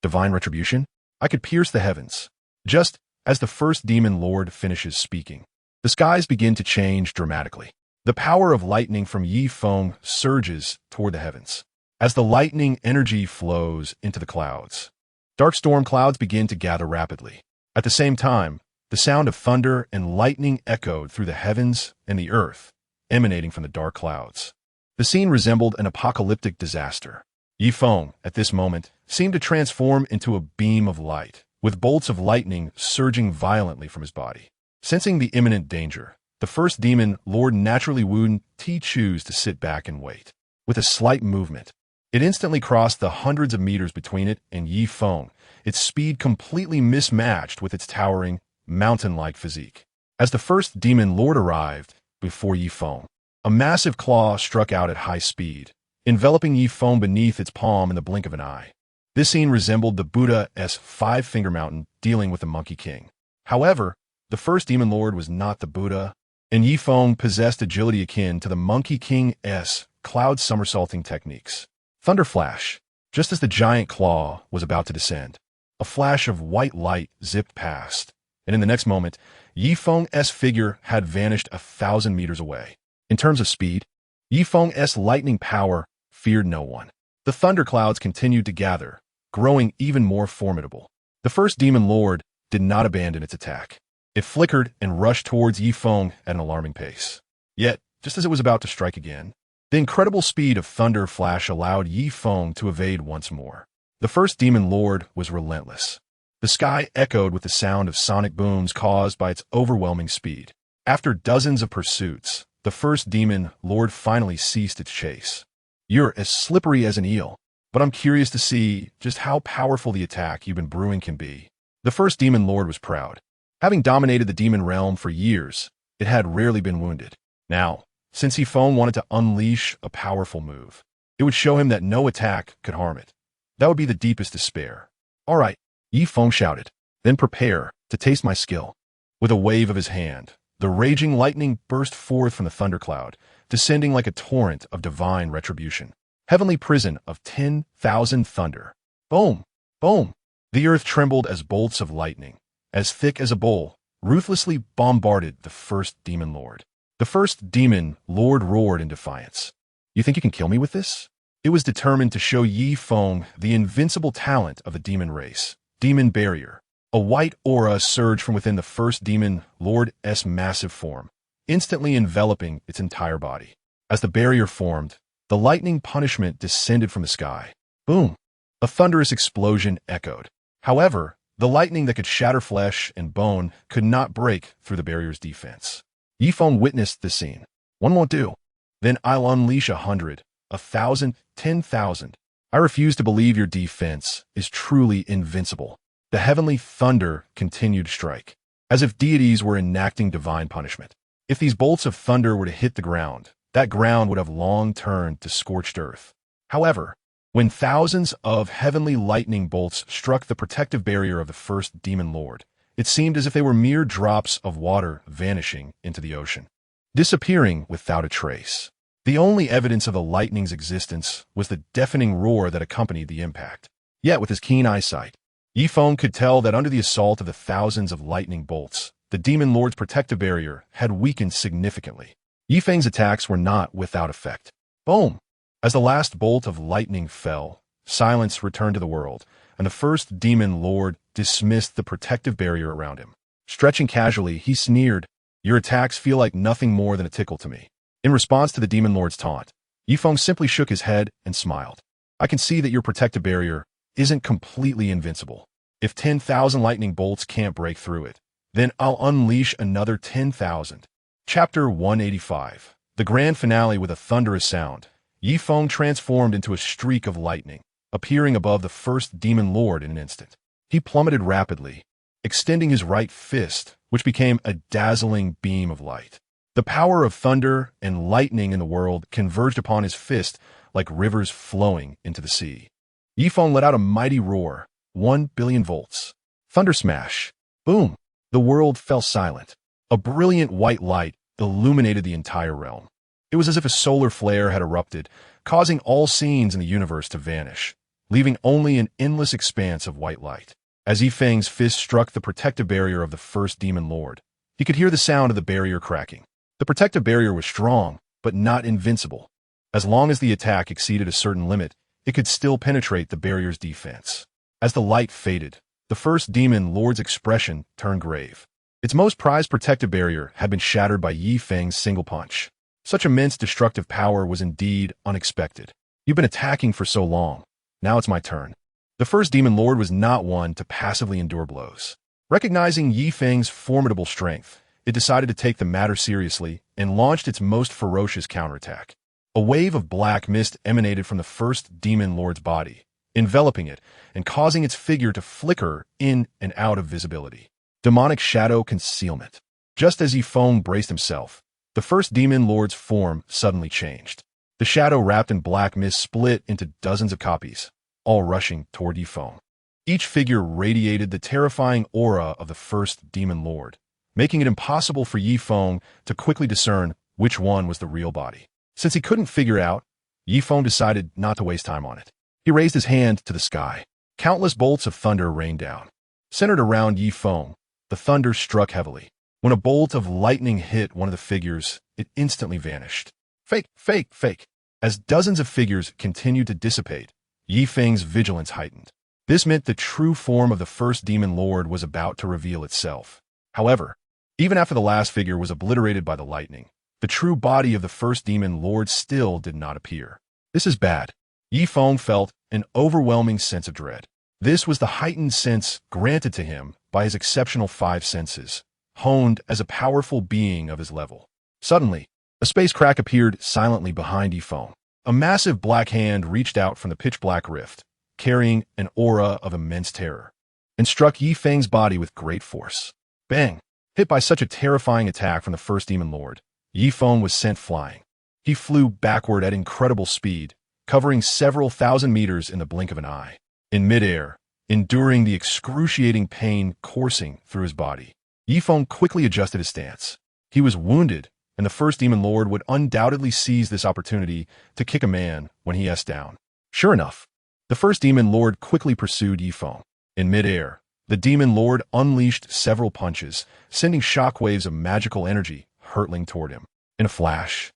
Divine retribution? I could pierce the heavens. Just as the first demon lord finishes speaking, the skies begin to change dramatically. The power of lightning from Feng surges toward the heavens. As the lightning energy flows into the clouds, dark storm clouds begin to gather rapidly. At the same time, the sound of thunder and lightning echoed through the heavens and the earth, emanating from the dark clouds. The scene resembled an apocalyptic disaster. Feng, at this moment, seemed to transform into a beam of light, with bolts of lightning surging violently from his body. Sensing the imminent danger, the first demon lord naturally wouldn't choose to sit back and wait. With a slight movement, it instantly crossed the hundreds of meters between it and Feng, its speed completely mismatched with its towering, mountain-like physique. As the first demon lord arrived before Feng, a massive claw struck out at high speed, enveloping Feng beneath its palm in the blink of an eye. This scene resembled the Buddha's five-finger mountain dealing with the Monkey King. However, the first demon lord was not the Buddha, and Feng possessed agility akin to the Monkey King's cloud somersaulting techniques. Thunder flash. Just as the giant claw was about to descend, a flash of white light zipped past, and in the next moment, Feng's figure had vanished 1,000 meters away. In terms of speed, Feng's lightning power feared no one. The thunder clouds continued to gather, growing even more formidable. The first demon lord did not abandon its attack. It flickered and rushed towards Feng at an alarming pace. Yet, just as it was about to strike again, the incredible speed of thunder flash allowed Feng to evade once more. The first demon lord was relentless. The sky echoed with the sound of sonic booms caused by its overwhelming speed. After dozens of pursuits, the first demon lord finally ceased its chase. You're as slippery as an eel, but I'm curious to see just how powerful the attack you've been brewing can be. The first demon lord was proud. Having dominated the demon realm for years, it had rarely been wounded. Now, since Feng wanted to unleash a powerful move, It would show him that no attack could harm it. That would be the deepest despair. All right, Yi Feng shouted. Then prepare to taste my skill. With a wave of his hand, the raging lightning burst forth from the thundercloud, descending like a torrent of divine retribution. Heavenly prison of 10,000 thunder. Boom! Boom! The earth trembled as bolts of lightning, as thick as a bowl, ruthlessly bombarded the first demon lord. The first demon lord roared in defiance. You think you can kill me with this? It was determined to show Yi Feng the invincible talent of the demon race. Demon barrier. A white aura surged from within the first demon lord's massive form, instantly enveloping its entire body. As the barrier formed, the lightning punishment descended from the sky. Boom! A thunderous explosion echoed. However, the lightning that could shatter flesh and bone could not break through the barrier's defense. Yi Feng witnessed the scene. One won't do. Then I'll unleash 100, 1,000, 10,000. I refuse to believe your defense is truly invincible. The heavenly thunder continued to strike, as if deities were enacting divine punishment. If these bolts of thunder were to hit the ground, that ground would have long turned to scorched earth. However, when thousands of heavenly lightning bolts struck the protective barrier of the first demon lord, it seemed as if they were mere drops of water vanishing into the ocean, disappearing without a trace. The only evidence of the lightning's existence was the deafening roar that accompanied the impact. Yet with his keen eyesight, Yi Feng could tell that under the assault of the thousands of lightning bolts, the demon lord's protective barrier had weakened significantly. Yi Feng's attacks were not without effect. Boom! As the last bolt of lightning fell, silence returned to the world, and the first demon lord dismissed the protective barrier around him. Stretching casually, he sneered, "Your attacks feel like nothing more than a tickle to me." In response to the demon lord's taunt, Yi Feng simply shook his head and smiled. "I can see that your protective barrier isn't completely invincible. If 10,000 lightning bolts can't break through it, then I'll unleash another 10,000. Chapter 185. The grand finale. With a thunderous sound, Yi Feng transformed into a streak of lightning, appearing above the first demon lord in an instant. He plummeted rapidly, extending his right fist, which became a dazzling beam of light. The power of thunder and lightning in the world converged upon his fist like rivers flowing into the sea. Yi Feng let out a mighty roar, 1,000,000,000 volts. Thunder smash. Boom! The world fell silent. A brilliant white light illuminated the entire realm. It was as if a solar flare had erupted, causing all scenes in the universe to vanish, leaving only an endless expanse of white light. As Yi Feng's fist struck the protective barrier of the first demon lord, he could hear the sound of the barrier cracking. The protective barrier was strong, but not invincible. As long as the attack exceeded a certain limit, it could still penetrate the barrier's defense. As the light faded, the first demon lord's expression turned grave. Its most prized protective barrier had been shattered by Yi Feng's single punch. Such immense destructive power was indeed unexpected. You've been attacking for so long. Now it's my turn. The first demon lord was not one to passively endure blows. Recognizing Yi Feng's formidable strength, it decided to take the matter seriously and launched its most ferocious counterattack. A wave of black mist emanated from the first demon lord's body, enveloping it and causing its figure to flicker in and out of visibility. Demonic shadow concealment. Just as Yi Feng braced himself, the first demon lord's form suddenly changed. The shadow wrapped in black mist split into dozens of copies, all rushing toward Yi Feng. Each figure radiated the terrifying aura of the first demon lord, making it impossible for Yi Feng to quickly discern which one was the real body. Since he couldn't figure out, Yi Feng decided not to waste time on it. He raised his hand to the sky. Countless bolts of thunder rained down. Centered around Yi Feng, the thunder struck heavily. When a bolt of lightning hit one of the figures, it instantly vanished. Fake, fake, fake. As dozens of figures continued to dissipate, Yi Feng's vigilance heightened. This meant the true form of the first demon lord was about to reveal itself. However, even after the last figure was obliterated by the lightning, the true body of the first demon lord still did not appear. This is bad. Yi Feng felt an overwhelming sense of dread. This was the heightened sense granted to him by his exceptional 5 senses, honed as a powerful being of his level. Suddenly, a space crack appeared silently behind Yi Feng. A massive black hand reached out from the pitch-black rift, carrying an aura of immense terror, and struck Yi Feng's body with great force. Bang! Hit by such a terrifying attack from the first demon lord, Yi Feng was sent flying. He flew backward at incredible speed, covering several thousand meters in the blink of an eye. In midair, enduring the excruciating pain coursing through his body, Feng quickly adjusted his stance. He was wounded, and the first demon lord would undoubtedly seize this opportunity to kick a man when he S down. Sure enough, the first demon lord quickly pursued Feng. In midair, the demon lord unleashed several punches, sending shockwaves of magical energy hurtling toward him. In a flash,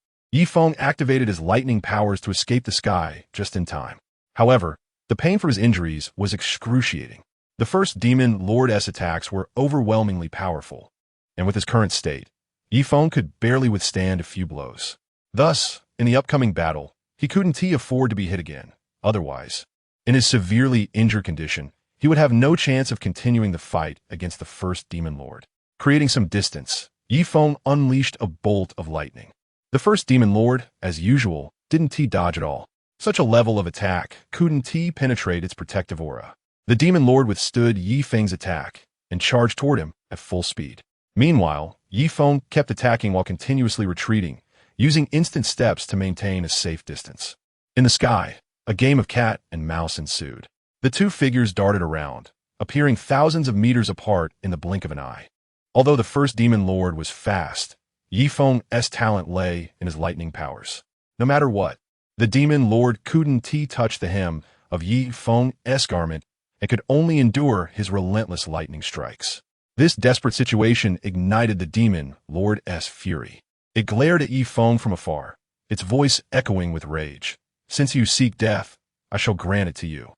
Feng activated his lightning powers to escape the sky just in time. However, the pain from his injuries was excruciating. The first demon lord's attacks were overwhelmingly powerful, and with his current state, Feng could barely withstand a few blows. Thus, in the upcoming battle, he couldn't afford to be hit again. Otherwise, in his severely injured condition, he would have no chance of continuing the fight against the first demon lord. Creating some distance, Feng unleashed a bolt of lightning. The first demon lord, as usual, didn't dodge at all. Such a level of attack couldn't penetrate its protective aura. The demon lord withstood Feng's attack and charged toward him at full speed. Meanwhile, Feng kept attacking while continuously retreating, using instant steps to maintain a safe distance. In the sky, a game of cat and mouse ensued. The two figures darted around, appearing thousands of meters apart in the blink of an eye. Although the first demon lord was fast, Feng's talent lay in his lightning powers. No matter what, the demon lord couldn't touch the hem of Feng's garment and could only endure his relentless lightning strikes. This desperate situation ignited the demon lord's fury. It glared at Feng from afar, its voice echoing with rage. Since you seek death, I shall grant it to you.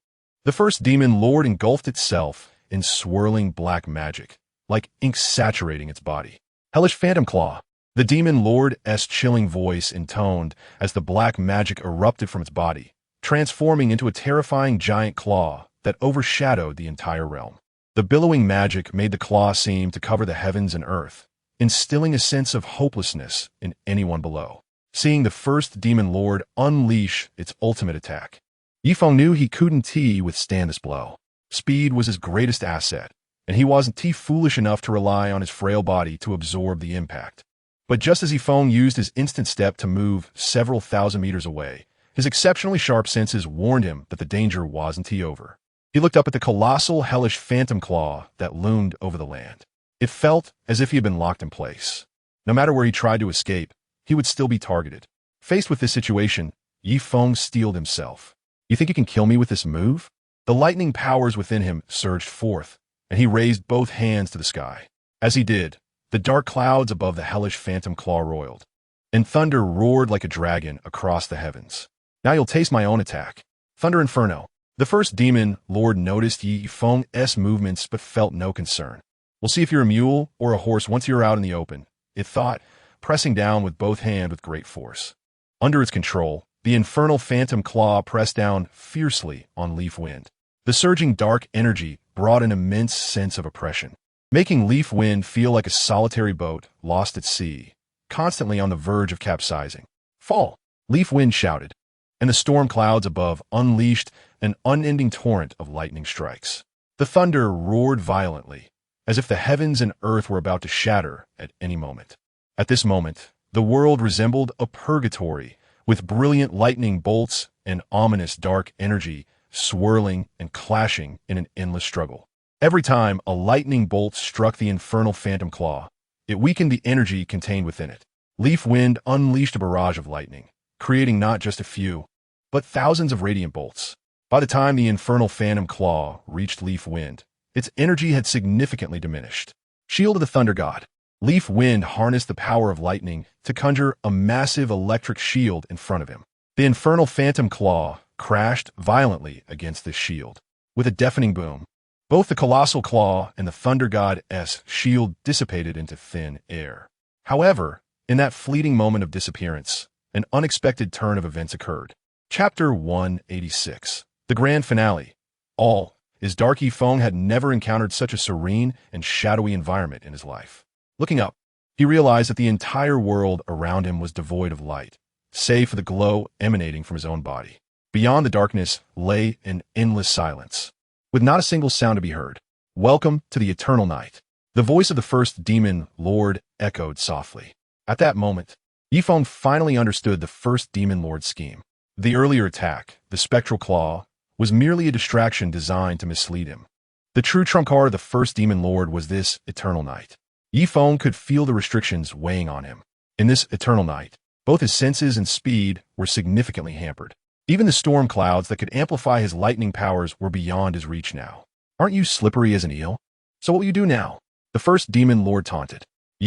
The first demon lord engulfed itself in swirling black magic, like ink saturating its body. Hellish Phantom Claw. The demon lord's chilling voice intoned as the black magic erupted from its body, transforming into a terrifying giant claw that overshadowed the entire realm. The billowing magic made the claw seem to cover the heavens and earth, instilling a sense of hopelessness in anyone below. Seeing the first demon lord unleash its ultimate attack, Feng knew he couldn't withstand this blow. Speed was his greatest asset, and he wasn't foolish enough to rely on his frail body to absorb the impact. But just as Feng used his instant step to move several thousand meters away, his exceptionally sharp senses warned him that the danger wasn't over. He looked up at the colossal hellish phantom claw that loomed over the land. It felt as if he had been locked in place. No matter where he tried to escape, he would still be targeted. Faced with this situation, Feng steeled himself. You think you can kill me with this move? The lightning powers within him surged forth, and he raised both hands to the sky. As he did, the dark clouds above the hellish phantom claw roiled, and thunder roared like a dragon across the heavens. Now you'll taste my own attack. Thunder Inferno. The first demon lord noticed Feng's movements but felt no concern. We'll see if you're a mule or a horse once you're out in the open, it thought, pressing down with both hands with great force. Under its control, the infernal phantom claw pressed down fiercely on Leaf Wind. The surging dark energy brought an immense sense of oppression, making Leaf Wind feel like a solitary boat lost at sea, constantly on the verge of capsizing. Fall! Leaf Wind shouted, and the storm clouds above unleashed an unending torrent of lightning strikes. The thunder roared violently, as if the heavens and earth were about to shatter at any moment. At this moment, the world resembled a purgatory, with brilliant lightning bolts and ominous dark energy swirling and clashing in an endless struggle. Every time a lightning bolt struck the infernal phantom claw, it weakened the energy contained within it. Leaf Wind unleashed a barrage of lightning, creating not just a few, but thousands of radiant bolts. By the time the infernal phantom claw reached Leaf Wind, its energy had significantly diminished. Shield of the Thunder God. Leaf Wind harnessed the power of lightning to conjure a massive electric shield in front of him. The infernal phantom claw crashed violently against this shield. With a deafening boom, both the colossal claw and the Thunder God's shield dissipated into thin air. However, in that fleeting moment of disappearance, an unexpected turn of events occurred. Chapter 186. The Grand Finale. All is dark. Feng had never encountered such a serene and shadowy environment in his life. Looking up, he realized that the entire world around him was devoid of light, save for the glow emanating from his own body. Beyond the darkness lay an endless silence, with not a single sound to be heard. Welcome to the eternal night. The voice of the first demon lord echoed softly. At that moment, Feng finally understood the first demon lord's scheme. The earlier attack, the spectral claw, was merely a distraction designed to mislead him. The true trump card of the first demon lord was this eternal night. Feng could feel the restrictions weighing on him. In this eternal night, both his senses and speed were significantly hampered. Even the storm clouds that could amplify his lightning powers were beyond his reach now. Aren't you slippery as an eel? So what will you do now? The first demon lord taunted.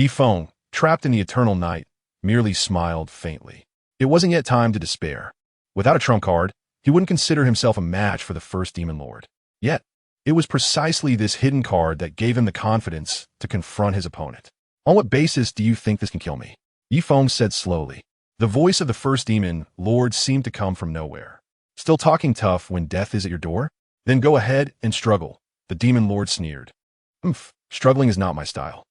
Feng, trapped in the eternal night, merely smiled faintly. It wasn't yet time to despair. Without a trump card, he wouldn't consider himself a match for the first demon lord. Yet, it was precisely this hidden card that gave him the confidence to confront his opponent. On what basis do you think this can kill me? Feng said slowly. The voice of the first demon lord seemed to come from nowhere. Still talking tough when death is at your door? Then go ahead and struggle, the demon lord sneered. Struggling is not my style.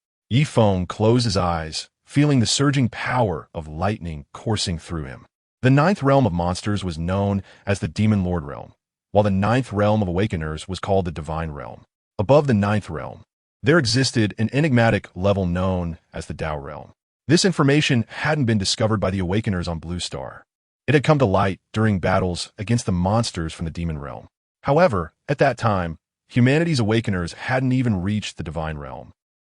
Feng closed his eyes, feeling the surging power of lightning coursing through him. The ninth realm of monsters was known as the Demon Lord Realm, while the ninth realm of awakeners was called the Divine Realm. Above the ninth realm, there existed an enigmatic level known as the Tao Realm. This information hadn't been discovered by the awakeners on Blue Star. It had come to light during battles against the monsters from the Demon Realm. However, at that time, humanity's awakeners hadn't even reached the Divine Realm,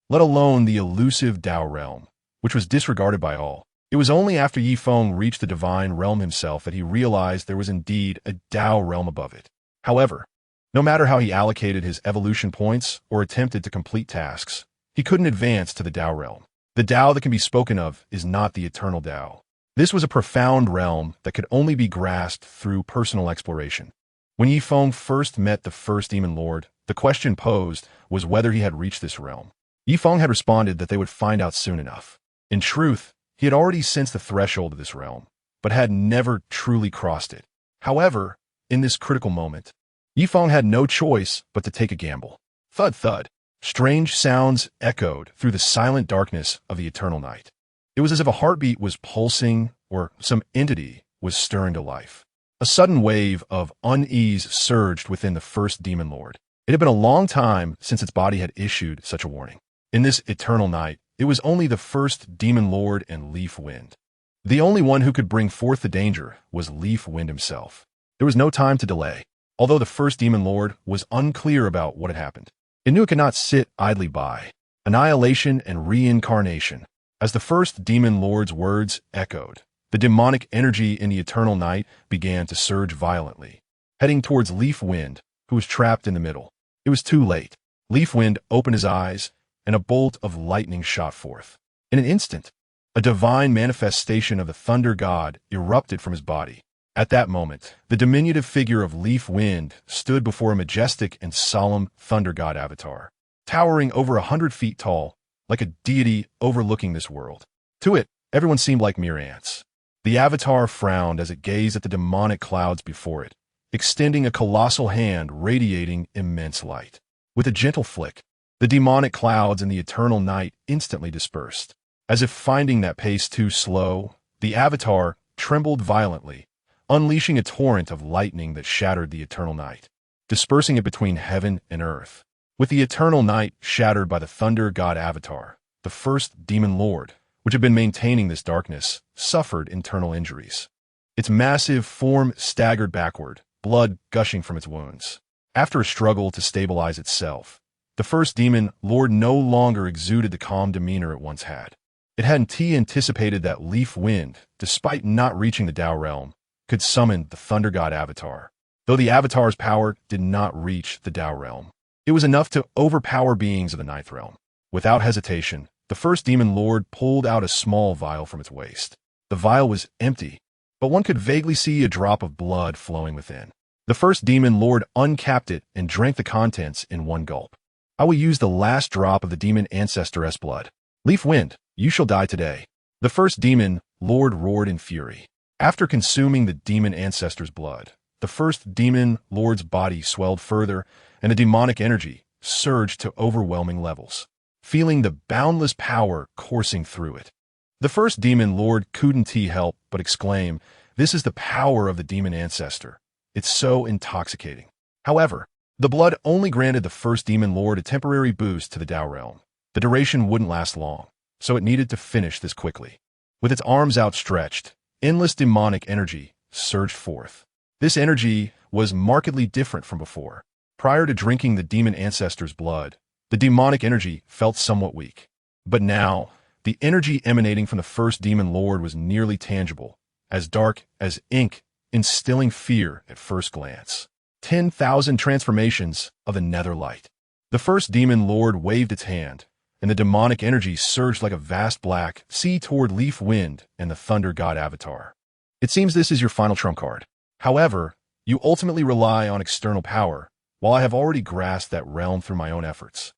let alone the elusive Tao Realm, which was disregarded by all. It was only after Feng reached the Divine Realm himself that he realized there was indeed a Tao Realm above it. However, no matter how he allocated his evolution points or attempted to complete tasks, he couldn't advance to the Tao Realm. The Tao that can be spoken of is not the eternal Tao. This was a profound realm that could only be grasped through personal exploration. When Feng first met the first demon lord, the question posed was whether he had reached this realm. Feng had responded that they would find out soon enough. In truth, he had already sensed the threshold of this realm, but had never truly crossed it. However, in this critical moment, Feng had no choice but to take a gamble. Thud thud. Strange sounds echoed through the silent darkness of the eternal night. It was as if a heartbeat was pulsing or some entity was stirring to life. A sudden wave of unease surged within the first demon lord. It had been a long time since its body had issued such a warning. In this eternal night, it was only the first demon lord and Leaf Wind. The only one who could bring forth the danger was Leaf Wind himself. There was no time to delay. Although the first demon lord was unclear about what had happened, it knew it could not sit idly by. Annihilation and reincarnation. As the first demon lord's words echoed, the demonic energy in the eternal night began to surge violently, heading towards Leaf Wind, who was trapped in the middle. It was too late. Leaf Wind opened his eyes, and a bolt of lightning shot forth. In an instant, a divine manifestation of the thunder god erupted from his body. At that moment, the diminutive figure of Leaf Wind stood before a majestic and solemn thunder god avatar, towering over 100 feet tall, like a deity overlooking this world. To it, everyone seemed like mere ants. The avatar frowned as it gazed at the demonic clouds before it, extending a colossal hand radiating immense light. With a gentle flick, the demonic clouds in the eternal night instantly dispersed. As if finding that pace too slow, the avatar trembled violently, unleashing a torrent of lightning that shattered the eternal night, dispersing it between heaven and earth. With the eternal night shattered by the thunder god avatar, the first demon lord, which had been maintaining this darkness, suffered internal injuries. Its massive form staggered backward, blood gushing from its wounds. After a struggle to stabilize itself, the first demon lord no longer exuded the calm demeanor it once had. It hadn't anticipated that Leaf Wind, despite not reaching the Tao realm, could summon the thunder god avatar. Though the avatar's power did not reach the Tao realm, it was enough to overpower beings of the ninth realm. Without hesitation, the first demon lord pulled out a small vial from its waist. The vial was empty, but one could vaguely see a drop of blood flowing within. The first demon lord uncapped it and drank the contents in one gulp. I will use the last drop of the demon ancestor's blood. Leaf Wind, you shall die today. The first demon lord roared in fury. After consuming the demon ancestor's blood, the first demon lord's body swelled further, and the demonic energy surged to overwhelming levels, feeling the boundless power coursing through it. The first demon lord couldn't help but exclaim, "This is the power of the demon ancestor. It's so intoxicating." However, the blood only granted the first demon lord a temporary boost to the Tao realm. The duration wouldn't last long, so it needed to finish this quickly. With its arms outstretched, endless demonic energy surged forth. This energy was markedly different from before. Prior to drinking the demon ancestor's blood, the demonic energy felt somewhat weak. But now, the energy emanating from the first demon lord was nearly tangible, as dark as ink, instilling fear at first glance. 10,000 transformations of the netherlight. The first demon lord waved its hand, and the demonic energy surged like a vast black sea toward Leaf Wind and the Thunder God avatar. It seems this is your final trump card. However, you ultimately rely on external power, while I have already grasped that realm through my own efforts.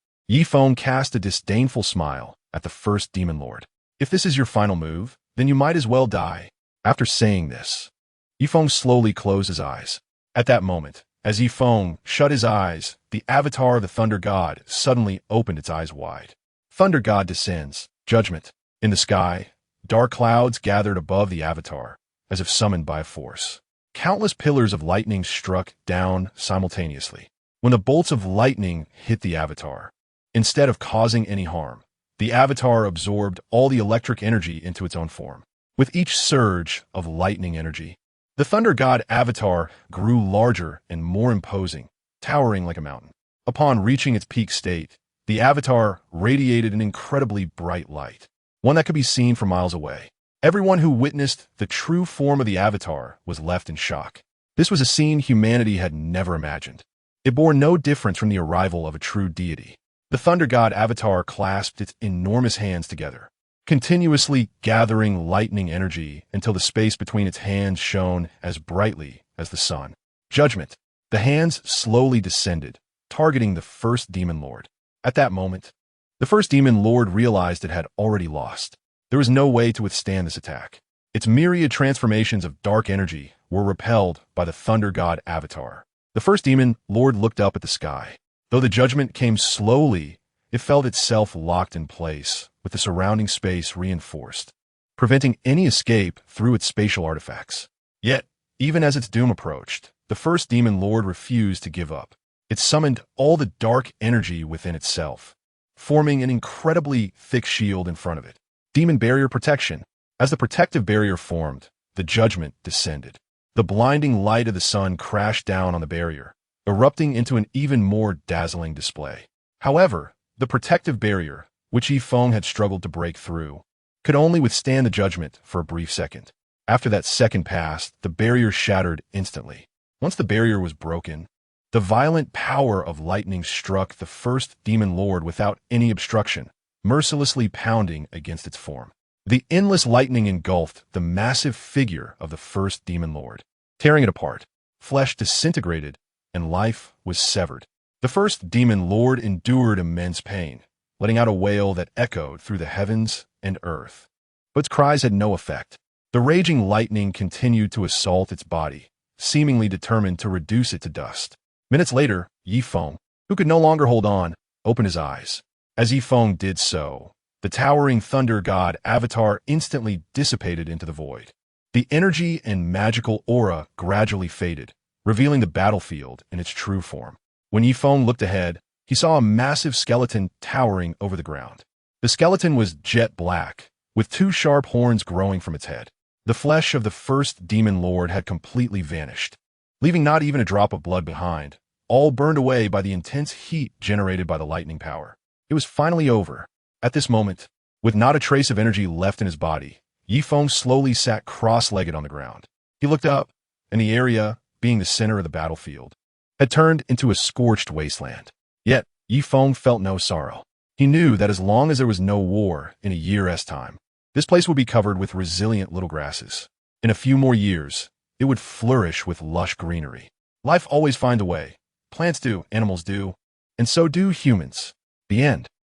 Feng cast a disdainful smile at the first demon lord. If this is your final move, then you might as well die. After saying this, Feng slowly closed his eyes. At that moment, as Feng shut his eyes, the avatar of the Thunder God suddenly opened its eyes wide. Thunder God descends. Judgment. In the sky, dark clouds gathered above the avatar, as if summoned by a force. Countless pillars of lightning struck down simultaneously. When the bolts of lightning hit the avatar, instead of causing any harm, the avatar absorbed all the electric energy into its own form. With each surge of lightning energy, the Thunder God avatar grew larger and more imposing, towering like a mountain. Upon reaching its peak state, the avatar radiated an incredibly bright light, one that could be seen from miles away. Everyone who witnessed the true form of the avatar was left in shock. This was a scene humanity had never imagined. It bore no difference from the arrival of a true deity. The Thunder God avatar clasped its enormous hands together, continuously gathering lightning energy until the space between its hands shone as brightly as the sun. Judgment. The hands slowly descended, targeting the first demon lord. At that moment, the first demon lord realized it had already lost. There was no way to withstand this attack. Its myriad transformations of dark energy were repelled by the Thunder God avatar. The first demon lord looked up at the sky. Though the judgment came slowly, it felt itself locked in place, with the surrounding space reinforced, preventing any escape through its spatial artifacts. Yet, even as its doom approached, the first demon lord refused to give up. It summoned all the dark energy within itself, forming an incredibly thick shield in front of it. Demon barrier protection. As the protective barrier formed, the judgment descended. The blinding light of the sun crashed down on the barrier, erupting into an even more dazzling display. However, the protective barrier, which Feng had struggled to break through, could only withstand the judgment for a brief second. After that second passed, the barrier shattered instantly. Once the barrier was broken, the violent power of lightning struck the first demon lord without any obstruction, mercilessly pounding against its form. The endless lightning engulfed the massive figure of the first demon lord, tearing it apart. Flesh disintegrated, and life was severed. The first demon lord endured immense pain, letting out a wail that echoed through the heavens and earth. But its cries had no effect. The raging lightning continued to assault its body, seemingly determined to reduce it to dust. Minutes later, Feng, who could no longer hold on, opened his eyes. As Feng did so, the towering Thunder God avatar instantly dissipated into the void. The energy and magical aura gradually faded, revealing the battlefield in its true form. When Feng looked ahead, he saw a massive skeleton towering over the ground. The skeleton was jet black, with two sharp horns growing from its head. The flesh of the first demon lord had completely vanished, leaving not even a drop of blood behind, all burned away by the intense heat generated by the lightning power. It was finally over. At this moment, with not a trace of energy left in his body, Feng slowly sat cross-legged on the ground. He looked up, and the area, being the center of the battlefield, had turned into a scorched wasteland. Yet, Feng felt no sorrow. He knew that as long as there was no war in a year's time, this place would be covered with resilient little grasses. In a few more years, it would flourish with lush greenery. Life always finds a way. Plants do, animals do, and so do humans. The end.